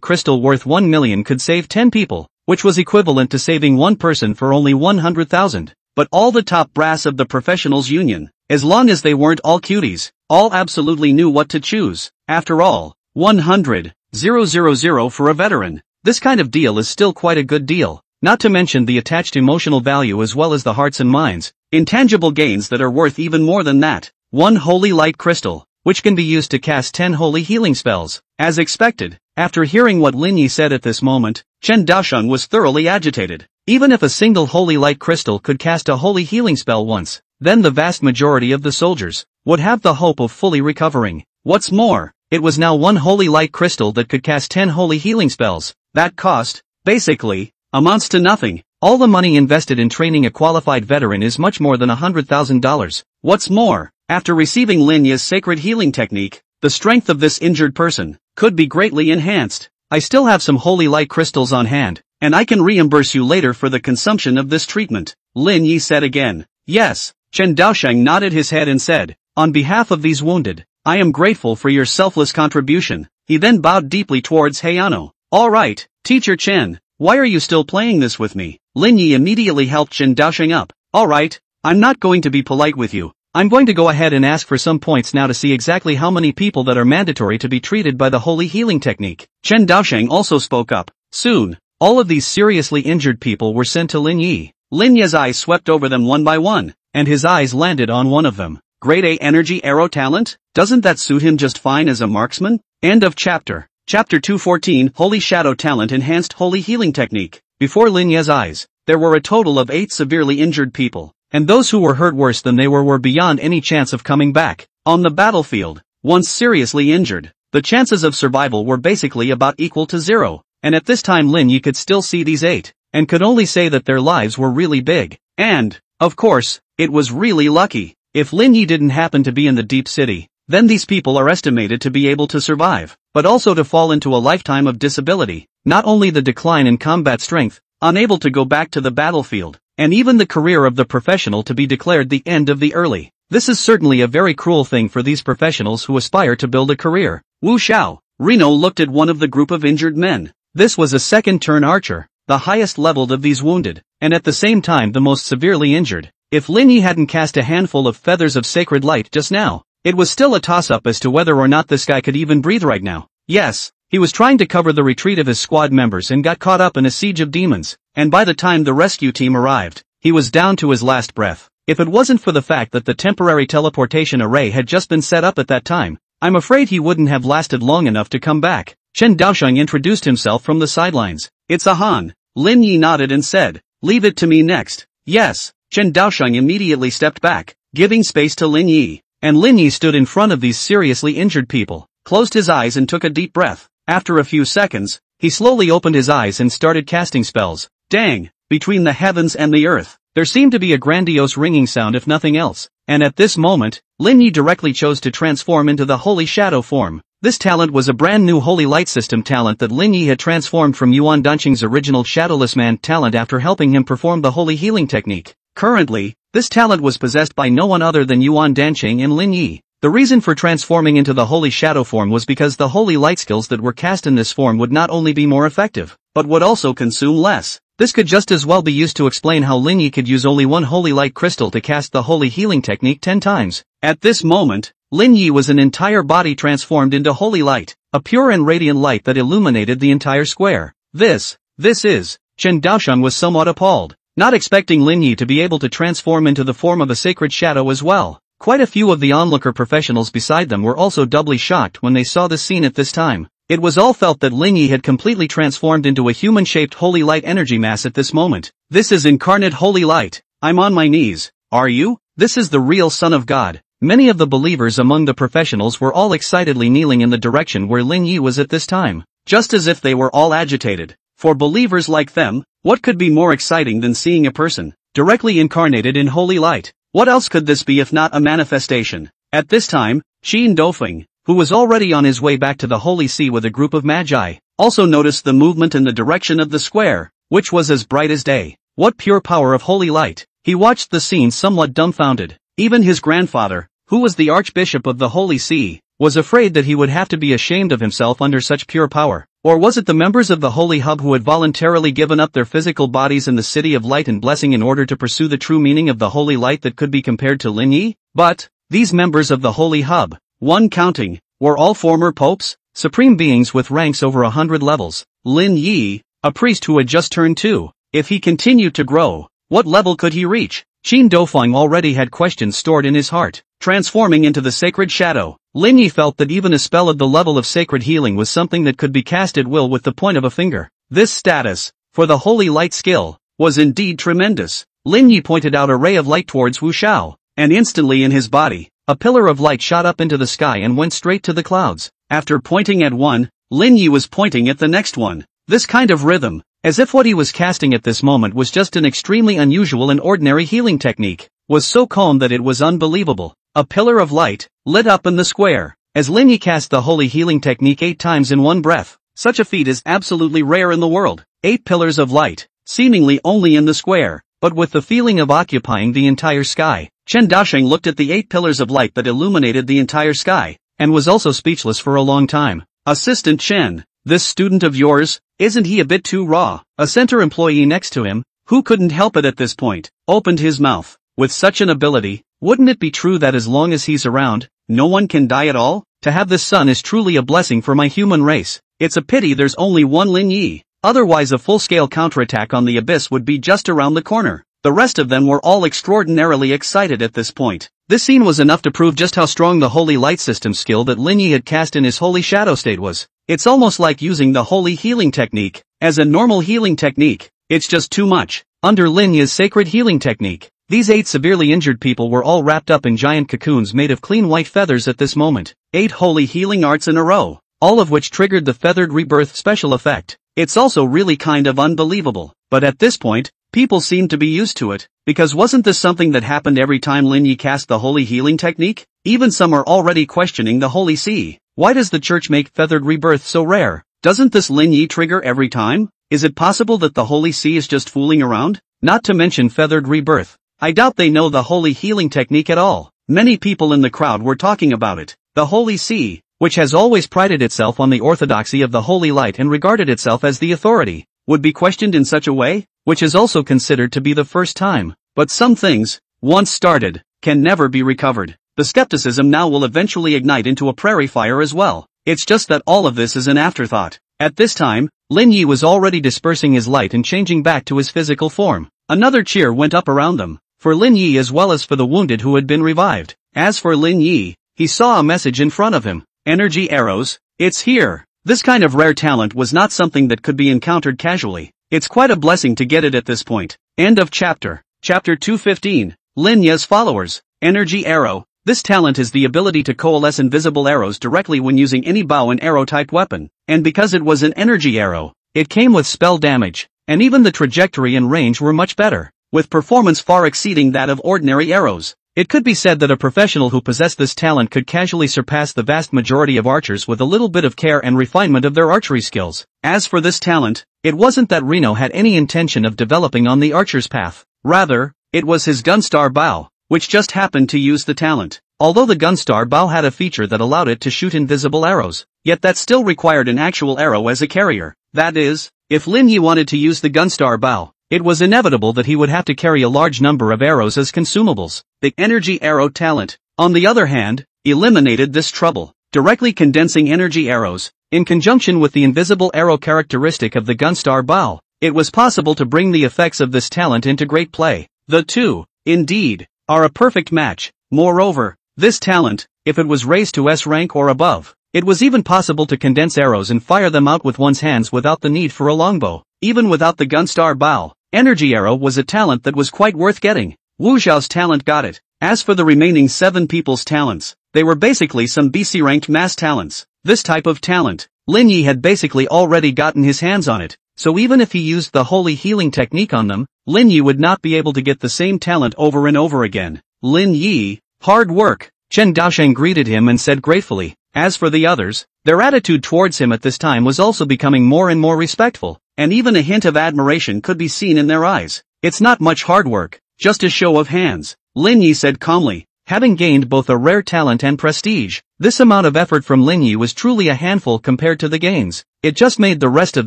crystal worth 1 million could save 10 people, which was equivalent to saving one person for only 100,000. But all the top brass of the professionals union, as long as they weren't all cuties, all absolutely knew what to choose. After all, 100,000 for a veteran. This kind of deal is still quite a good deal, not to mention the attached emotional value as well as the hearts and minds, intangible gains that are worth even more than that. One holy light crystal, which can be used to cast 10 holy healing spells. As expected, after hearing what Lin Yi said at this moment, Chen Daosheng was thoroughly agitated. Even if a single holy light crystal could cast a holy healing spell once, then the vast majority of the soldiers would have the hope of fully recovering. What's more, it was now one holy light crystal that could cast 10 holy healing spells. That cost, basically, amounts to nothing. All the money invested in training a qualified veteran is much more than $100,000. What's more, after receiving Lin Yi's sacred healing technique, the strength of this injured person could be greatly enhanced. I still have some holy light crystals on hand, and I can reimburse you later for the consumption of this treatment, Lin Yi said again. Yes, Chen Daosheng nodded his head and said, on behalf of these wounded, I am grateful for your selfless contribution. He then bowed deeply towards Hayano. Alright, Teacher Chen, why are you still playing this with me? Lin Yi immediately helped Chen Daosheng up. Alright, I'm not going to be polite with you. I'm going to go ahead and ask for some points now to see exactly how many people that are mandatory to be treated by the holy healing technique. Chen Daosheng also spoke up. Soon, all of these seriously injured people were sent to Lin Yi. Lin Yi's eyes swept over them one by one, and his eyes landed on one of them. Grade A energy arrow talent? Doesn't that suit him just fine as a marksman? End of chapter. Chapter 214 Holy Shadow Talent Enhanced Holy Healing Technique. Before Lin Yi's eyes, there were a total of 8 severely injured people, and those who were hurt worse than they were beyond any chance of coming back. On the battlefield, once seriously injured, the chances of survival were basically about equal to 0, and at this time Lin Yi could still see these 8, and could only say that their lives were really big. And, of course, it was really lucky. If Lin Yi didn't happen to be in the deep city, then these people are estimated to be able to survive, but also to fall into a lifetime of disability, not only the decline in combat strength, unable to go back to the battlefield, and even the career of the professional to be declared the end of the early. This is certainly a very cruel thing for these professionals who aspire to build a career. Wu Xiao, Reno looked at one of the group of injured men. This was a second-turn archer, the highest leveled of these wounded, and at the same time the most severely injured. If Lin Yi hadn't cast a handful of feathers of sacred light just now, it was still a toss-up as to whether or not this guy could even breathe right now. Yes, he was trying to cover the retreat of his squad members and got caught up in a siege of demons, and by the time the rescue team arrived, he was down to his last breath. If it wasn't for the fact that the temporary teleportation array had just been set up at that time, I'm afraid he wouldn't have lasted long enough to come back. Chen Daosheng introduced himself from the sidelines. It's a Han. Lin Yi nodded and said, leave it to me next. Yes, Chen Daosheng immediately stepped back, giving space to Lin Yi. And Lin Yi stood in front of these seriously injured people, closed his eyes and took a deep breath. After a few seconds, he slowly opened his eyes and started casting spells. Dang! Between the heavens and the earth, there seemed to be a grandiose ringing sound if nothing else, and at this moment, Lin Yi directly chose to transform into the Holy Shadow form. This talent was a brand new Holy Light System talent that Lin Yi had transformed from Yuan Danqing's original Shadowless Man talent after helping him perform the Holy Healing Technique. Currently, this talent was possessed by no one other than Yuan Danqing and Lin Yi. The reason for transforming into the Holy Shadow form was because the Holy Light skills that were cast in this form would not only be more effective, but would also consume less. This could just as well be used to explain how Lin Yi could use only one Holy Light crystal to cast the Holy Healing Technique 10 times. At this moment, Lin Yi was an entire body transformed into Holy Light, a pure and radiant light that illuminated the entire square. This is. Chen Daosheng was somewhat appalled, not expecting Lin Yi to be able to transform into the form of a sacred shadow as well. Quite a few of the onlooker professionals beside them were also doubly shocked when they saw this scene at this time. It was all felt that Lin Yi had completely transformed into a human-shaped holy light energy mass at this moment. This is incarnate holy light. I'm on my knees. Are you? This is the real Son of God. Many of the believers among the professionals were all excitedly kneeling in the direction where Lin Yi was at this time, just as if they were all agitated. For believers like them, what could be more exciting than seeing a person directly incarnated in holy light? What else could this be if not a manifestation? At this time, Qin Dofeng, who was already on his way back to the Holy See with a group of magi, also noticed the movement in the direction of the square, which was as bright as day. What pure power of holy light! He watched the scene somewhat dumbfounded. Even his grandfather, who was the Archbishop of the Holy See, was afraid that he would have to be ashamed of himself under such pure power. Or was it the members of the Holy Hub who had voluntarily given up their physical bodies in the City of Light and Blessing in order to pursue the true meaning of the Holy Light that could be compared to Lin Yi? But, these members of the Holy Hub, one counting, were all former popes, supreme beings with ranks over 100 levels. Lin Yi, a priest who had just turned 2, if he continued to grow, what level could he reach? Qin Dofeng already had questions stored in his heart. Transforming into the sacred shadow, Lin Yi felt that even a spell of the level of sacred healing was something that could be cast at will with the point of a finger. This status, for the holy light skill, was indeed tremendous. Lin Yi pointed out a ray of light towards Wu Shao, and instantly in his body, a pillar of light shot up into the sky and went straight to the clouds. After pointing at one, Lin Yi was pointing at the next one. This kind of rhythm, as if what he was casting at this moment was just an extremely unusual and ordinary healing technique, was so calm that it was unbelievable. A pillar of light, lit up in the square, as Lin Yi cast the holy healing technique 8 times in one breath. Such a feat is absolutely rare in the world. 8 pillars of light, seemingly only in the square, but with the feeling of occupying the entire sky. Chen Daosheng looked at the 8 pillars of light that illuminated the entire sky, and was also speechless for a long time. Assistant Chen, this student of yours, isn't he a bit too raw? A center employee next to him, who couldn't help it at this point, opened his mouth. With such an ability, wouldn't it be true that as long as he's around, no one can die at all? To have this son is truly a blessing for my human race. It's a pity there's only one Lin Yi. Otherwise a full-scale counterattack on the abyss would be just around the corner. The rest of them were all extraordinarily excited at this point. This scene was enough to prove just how strong the holy light system skill that Lin Yi had cast in his holy shadow state was. It's almost like using the holy healing technique as a normal healing technique. It's just too much. Under Lin Yi's sacred healing technique, these 8 severely injured people were all wrapped up in giant cocoons made of clean white feathers at this moment. 8 holy healing arts in a row, all of which triggered the feathered rebirth special effect. It's also really kind of unbelievable. But at this point, people seemed to be used to it, because wasn't this something that happened every time Lin Yi cast the holy healing technique? Even some are already questioning the holy sea. Why does the church make feathered rebirth so rare? Doesn't this Lin Yi trigger every time? Is it possible that the holy sea is just fooling around? Not to mention feathered rebirth. I doubt they know the holy healing technique at all. Many people in the crowd were talking about it. The Holy See, which has always prided itself on the orthodoxy of the holy light and regarded itself as the authority, would be questioned in such a way, which is also considered to be the first time. But some things, once started, can never be recovered. The skepticism now will eventually ignite into a prairie fire as well. It's just that all of this is an afterthought. At this time, Lin Yi was already dispersing his light and changing back to his physical form. Another cheer went up around them, for Lin Yi as well as for the wounded who had been revived. As for Lin Yi, he saw a message in front of him. Energy arrows, it's here. This kind of rare talent was not something that could be encountered casually. It's quite a blessing to get it at this point. End of chapter. Chapter 215. Lin Yi's followers. Energy arrow. This talent is the ability to coalesce invisible arrows directly when using any bow and arrow type weapon. And because it was an energy arrow, it came with spell damage, and even the trajectory and range were much better, with performance far exceeding that of ordinary arrows. It could be said that a professional who possessed this talent could casually surpass the vast majority of archers with a little bit of care and refinement of their archery skills. As for this talent, it wasn't that Reno had any intention of developing on the archer's path. Rather, it was his Gunstar bow, which just happened to use the talent. Although the Gunstar bow had a feature that allowed it to shoot invisible arrows, yet that still required an actual arrow as a carrier. That is, if Lin Yi wanted to use the Gunstar bow, it was inevitable that he would have to carry a large number of arrows as consumables. The energy arrow talent, on the other hand, eliminated this trouble, directly condensing energy arrows. In conjunction with the invisible arrow characteristic of the Gunstar bow, it was possible to bring the effects of this talent into great play. The two, indeed, are a perfect match. Moreover, this talent, if it was raised to S rank or above, it was even possible to condense arrows and fire them out with one's hands without the need for a longbow. Even without the Gunstar bow, energy arrow was a talent that was quite worth getting. Wu Zhao's talent got it. As for the remaining 7 people's talents, they were basically some BC ranked mass talents. This type of talent, Lin Yi had basically already gotten his hands on it, so even if he used the holy healing technique on them, Lin Yi would not be able to get the same talent over and over again. Lin Yi, hard work. Chen Daosheng greeted him and said gratefully. As for the others, their attitude towards him at this time was also becoming more and more respectful, and even a hint of admiration could be seen in their eyes. It's not much hard work, just a show of hands, Lin Yi said calmly. having gained both a rare talent and prestige. This amount of effort from Lin Yi was truly a handful compared to the gains. It just made the rest of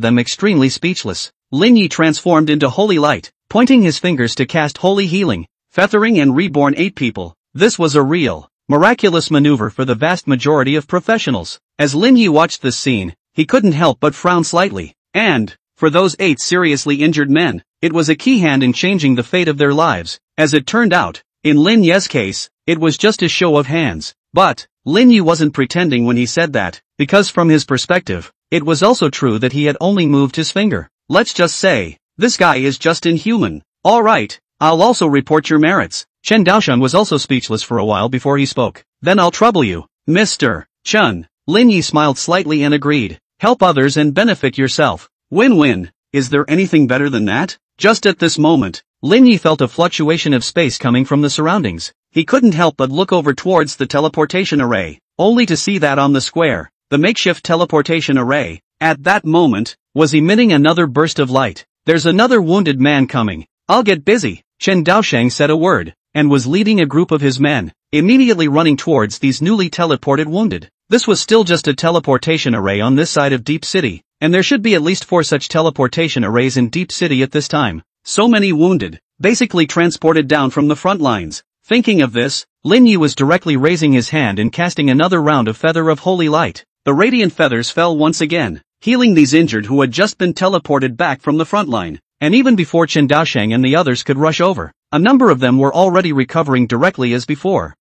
them extremely speechless. Lin Yi transformed into holy light, pointing his fingers to cast holy healing, feathering and reborn 8 people. This was a real, miraculous maneuver for the vast majority of professionals. As Lin Yi watched this scene, he couldn't help but frown slightly. And, for those 8 seriously injured men, it was a key hand in changing the fate of their lives. As it turned out, in Lin Yi's case, it was just a show of hands. But, Lin Yi wasn't pretending when he said that, because from his perspective, it was also true that he had only moved his finger. Let's just say, this guy is just inhuman. Alright, I'll also report your merits. Chen Daosheng was also speechless for a while before he spoke. Then I'll trouble you, Mr. Chen. Lin Yi smiled slightly and agreed. Help others and benefit yourself. Win-win. Is there anything better than that? Just at this moment, Lin Yi felt a fluctuation of space coming from the surroundings. He couldn't help but look over towards the teleportation array, only to see that on the square, the makeshift teleportation array, at that moment, was emitting another burst of light. There's another wounded man coming. I'll get busy. Chen Daosheng said a word, and was leading a group of his men, immediately running towards these newly teleported wounded. This was still just a teleportation array on this side of Deep City, and there should be at least 4 such teleportation arrays in Deep City at this time. So many wounded, basically transported down from the front lines. Thinking of this, Lin Yi was directly raising his hand and casting another round of Feather of Holy Light. The radiant feathers fell once again, healing these injured who had just been teleported back from the front line. And even before Chen Daosheng and the others could rush over, a number of them were already recovering directly as before.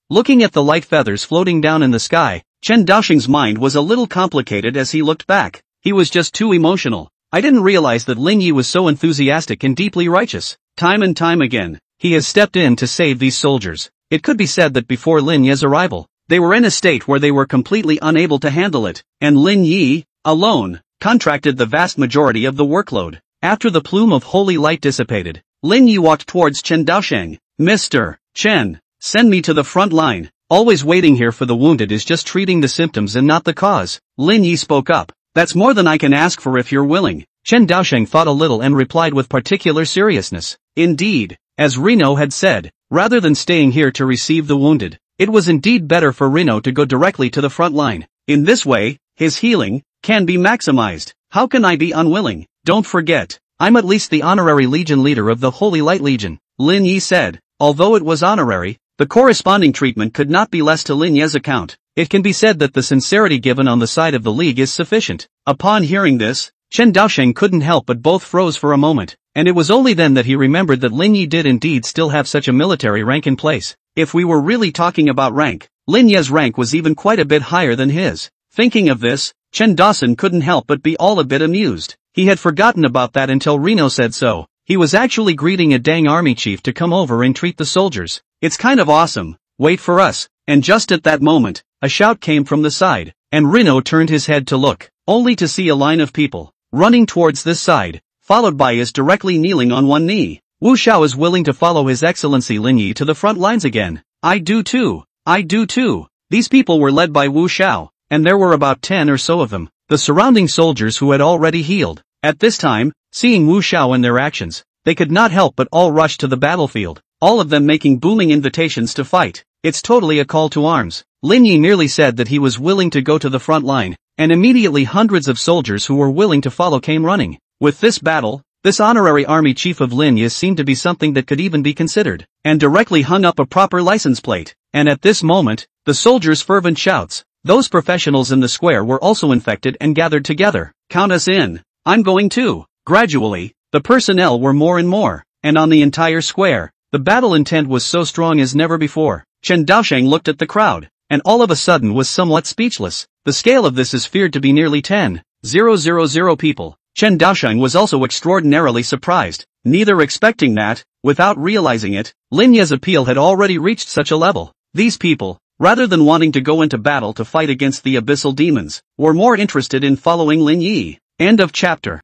Looking at the light feathers floating down in the sky, Chen Daosheng's mind was a little complicated as he looked back. He was just too emotional. I didn't realize that Lin Yi was so enthusiastic and deeply righteous. Time and time again, he has stepped in to save these soldiers. It could be said that before Lin Yi's arrival, they were in a state where they were completely unable to handle it, and Lin Yi, alone, contracted the vast majority of the workload. After the plume of holy light dissipated, Lin Yi walked towards Chen Daosheng. Mr. Chen, send me to the front line. Always waiting here for the wounded is just treating the symptoms and not the cause. Lin Yi spoke up. That's more than I can ask for if you're willing. Chen Daosheng thought a little and replied with particular seriousness. Indeed, as Reno had said, rather than staying here to receive the wounded, it was indeed better for Reno to go directly to the front line. In this way, his healing can be maximized. How can I be unwilling? Don't forget, I'm at least the honorary legion leader of the Holy Light Legion, Lin Yi said. Although it was honorary, the corresponding treatment could not be less to Lin Yi's account. It can be said that the sincerity given on the side of the League is sufficient. Upon hearing this, Chen Daosheng couldn't help but both froze for a moment, and it was only then that he remembered that Lin Yi did indeed still have such a military rank in place. If we were really talking about rank, Lin Yi's rank was even quite a bit higher than his. Thinking of this, Chen Daosheng couldn't help but be all a bit amused. He had forgotten about that until Reno said so. He was actually greeting a dang army chief to come over and treat the soldiers. It's kind of awesome. Wait for us. And just at that moment, a shout came from the side, and Reno turned his head to look, only to see a line of people running towards this side, followed by his directly kneeling on one knee. Wu Xiao is willing to follow His Excellency Lin Yi to the front lines again. I do too. These people were led by Wu Xiao, and there were about 10 or so of them, the surrounding soldiers who had already healed. At this time, seeing Wu Xiao and their actions, they could not help but all rush to the battlefield, all of them making booming invitations to fight. It's totally a call to arms. Lin Yi merely said that he was willing to go to the front line, and immediately hundreds of soldiers who were willing to follow came running. With this battle, this honorary army chief of Lin Yi seemed to be something that could even be considered, and directly hung up a proper license plate. And at this moment, the soldiers' fervent shouts, those professionals in the square were also infected and gathered together. Count us in. I'm going too. Gradually, the personnel were more and more, and on the entire square, the battle intent was so strong as never before. Chen Daosheng looked at the crowd, and all of a sudden was somewhat speechless. The scale of this is feared to be nearly 10,000 people. Chen Daosheng was also extraordinarily surprised, neither expecting that, without realizing it, Lin Yi's appeal had already reached such a level. These people, rather than wanting to go into battle to fight against the abyssal demons, were more interested in following Lin Yi. End of chapter.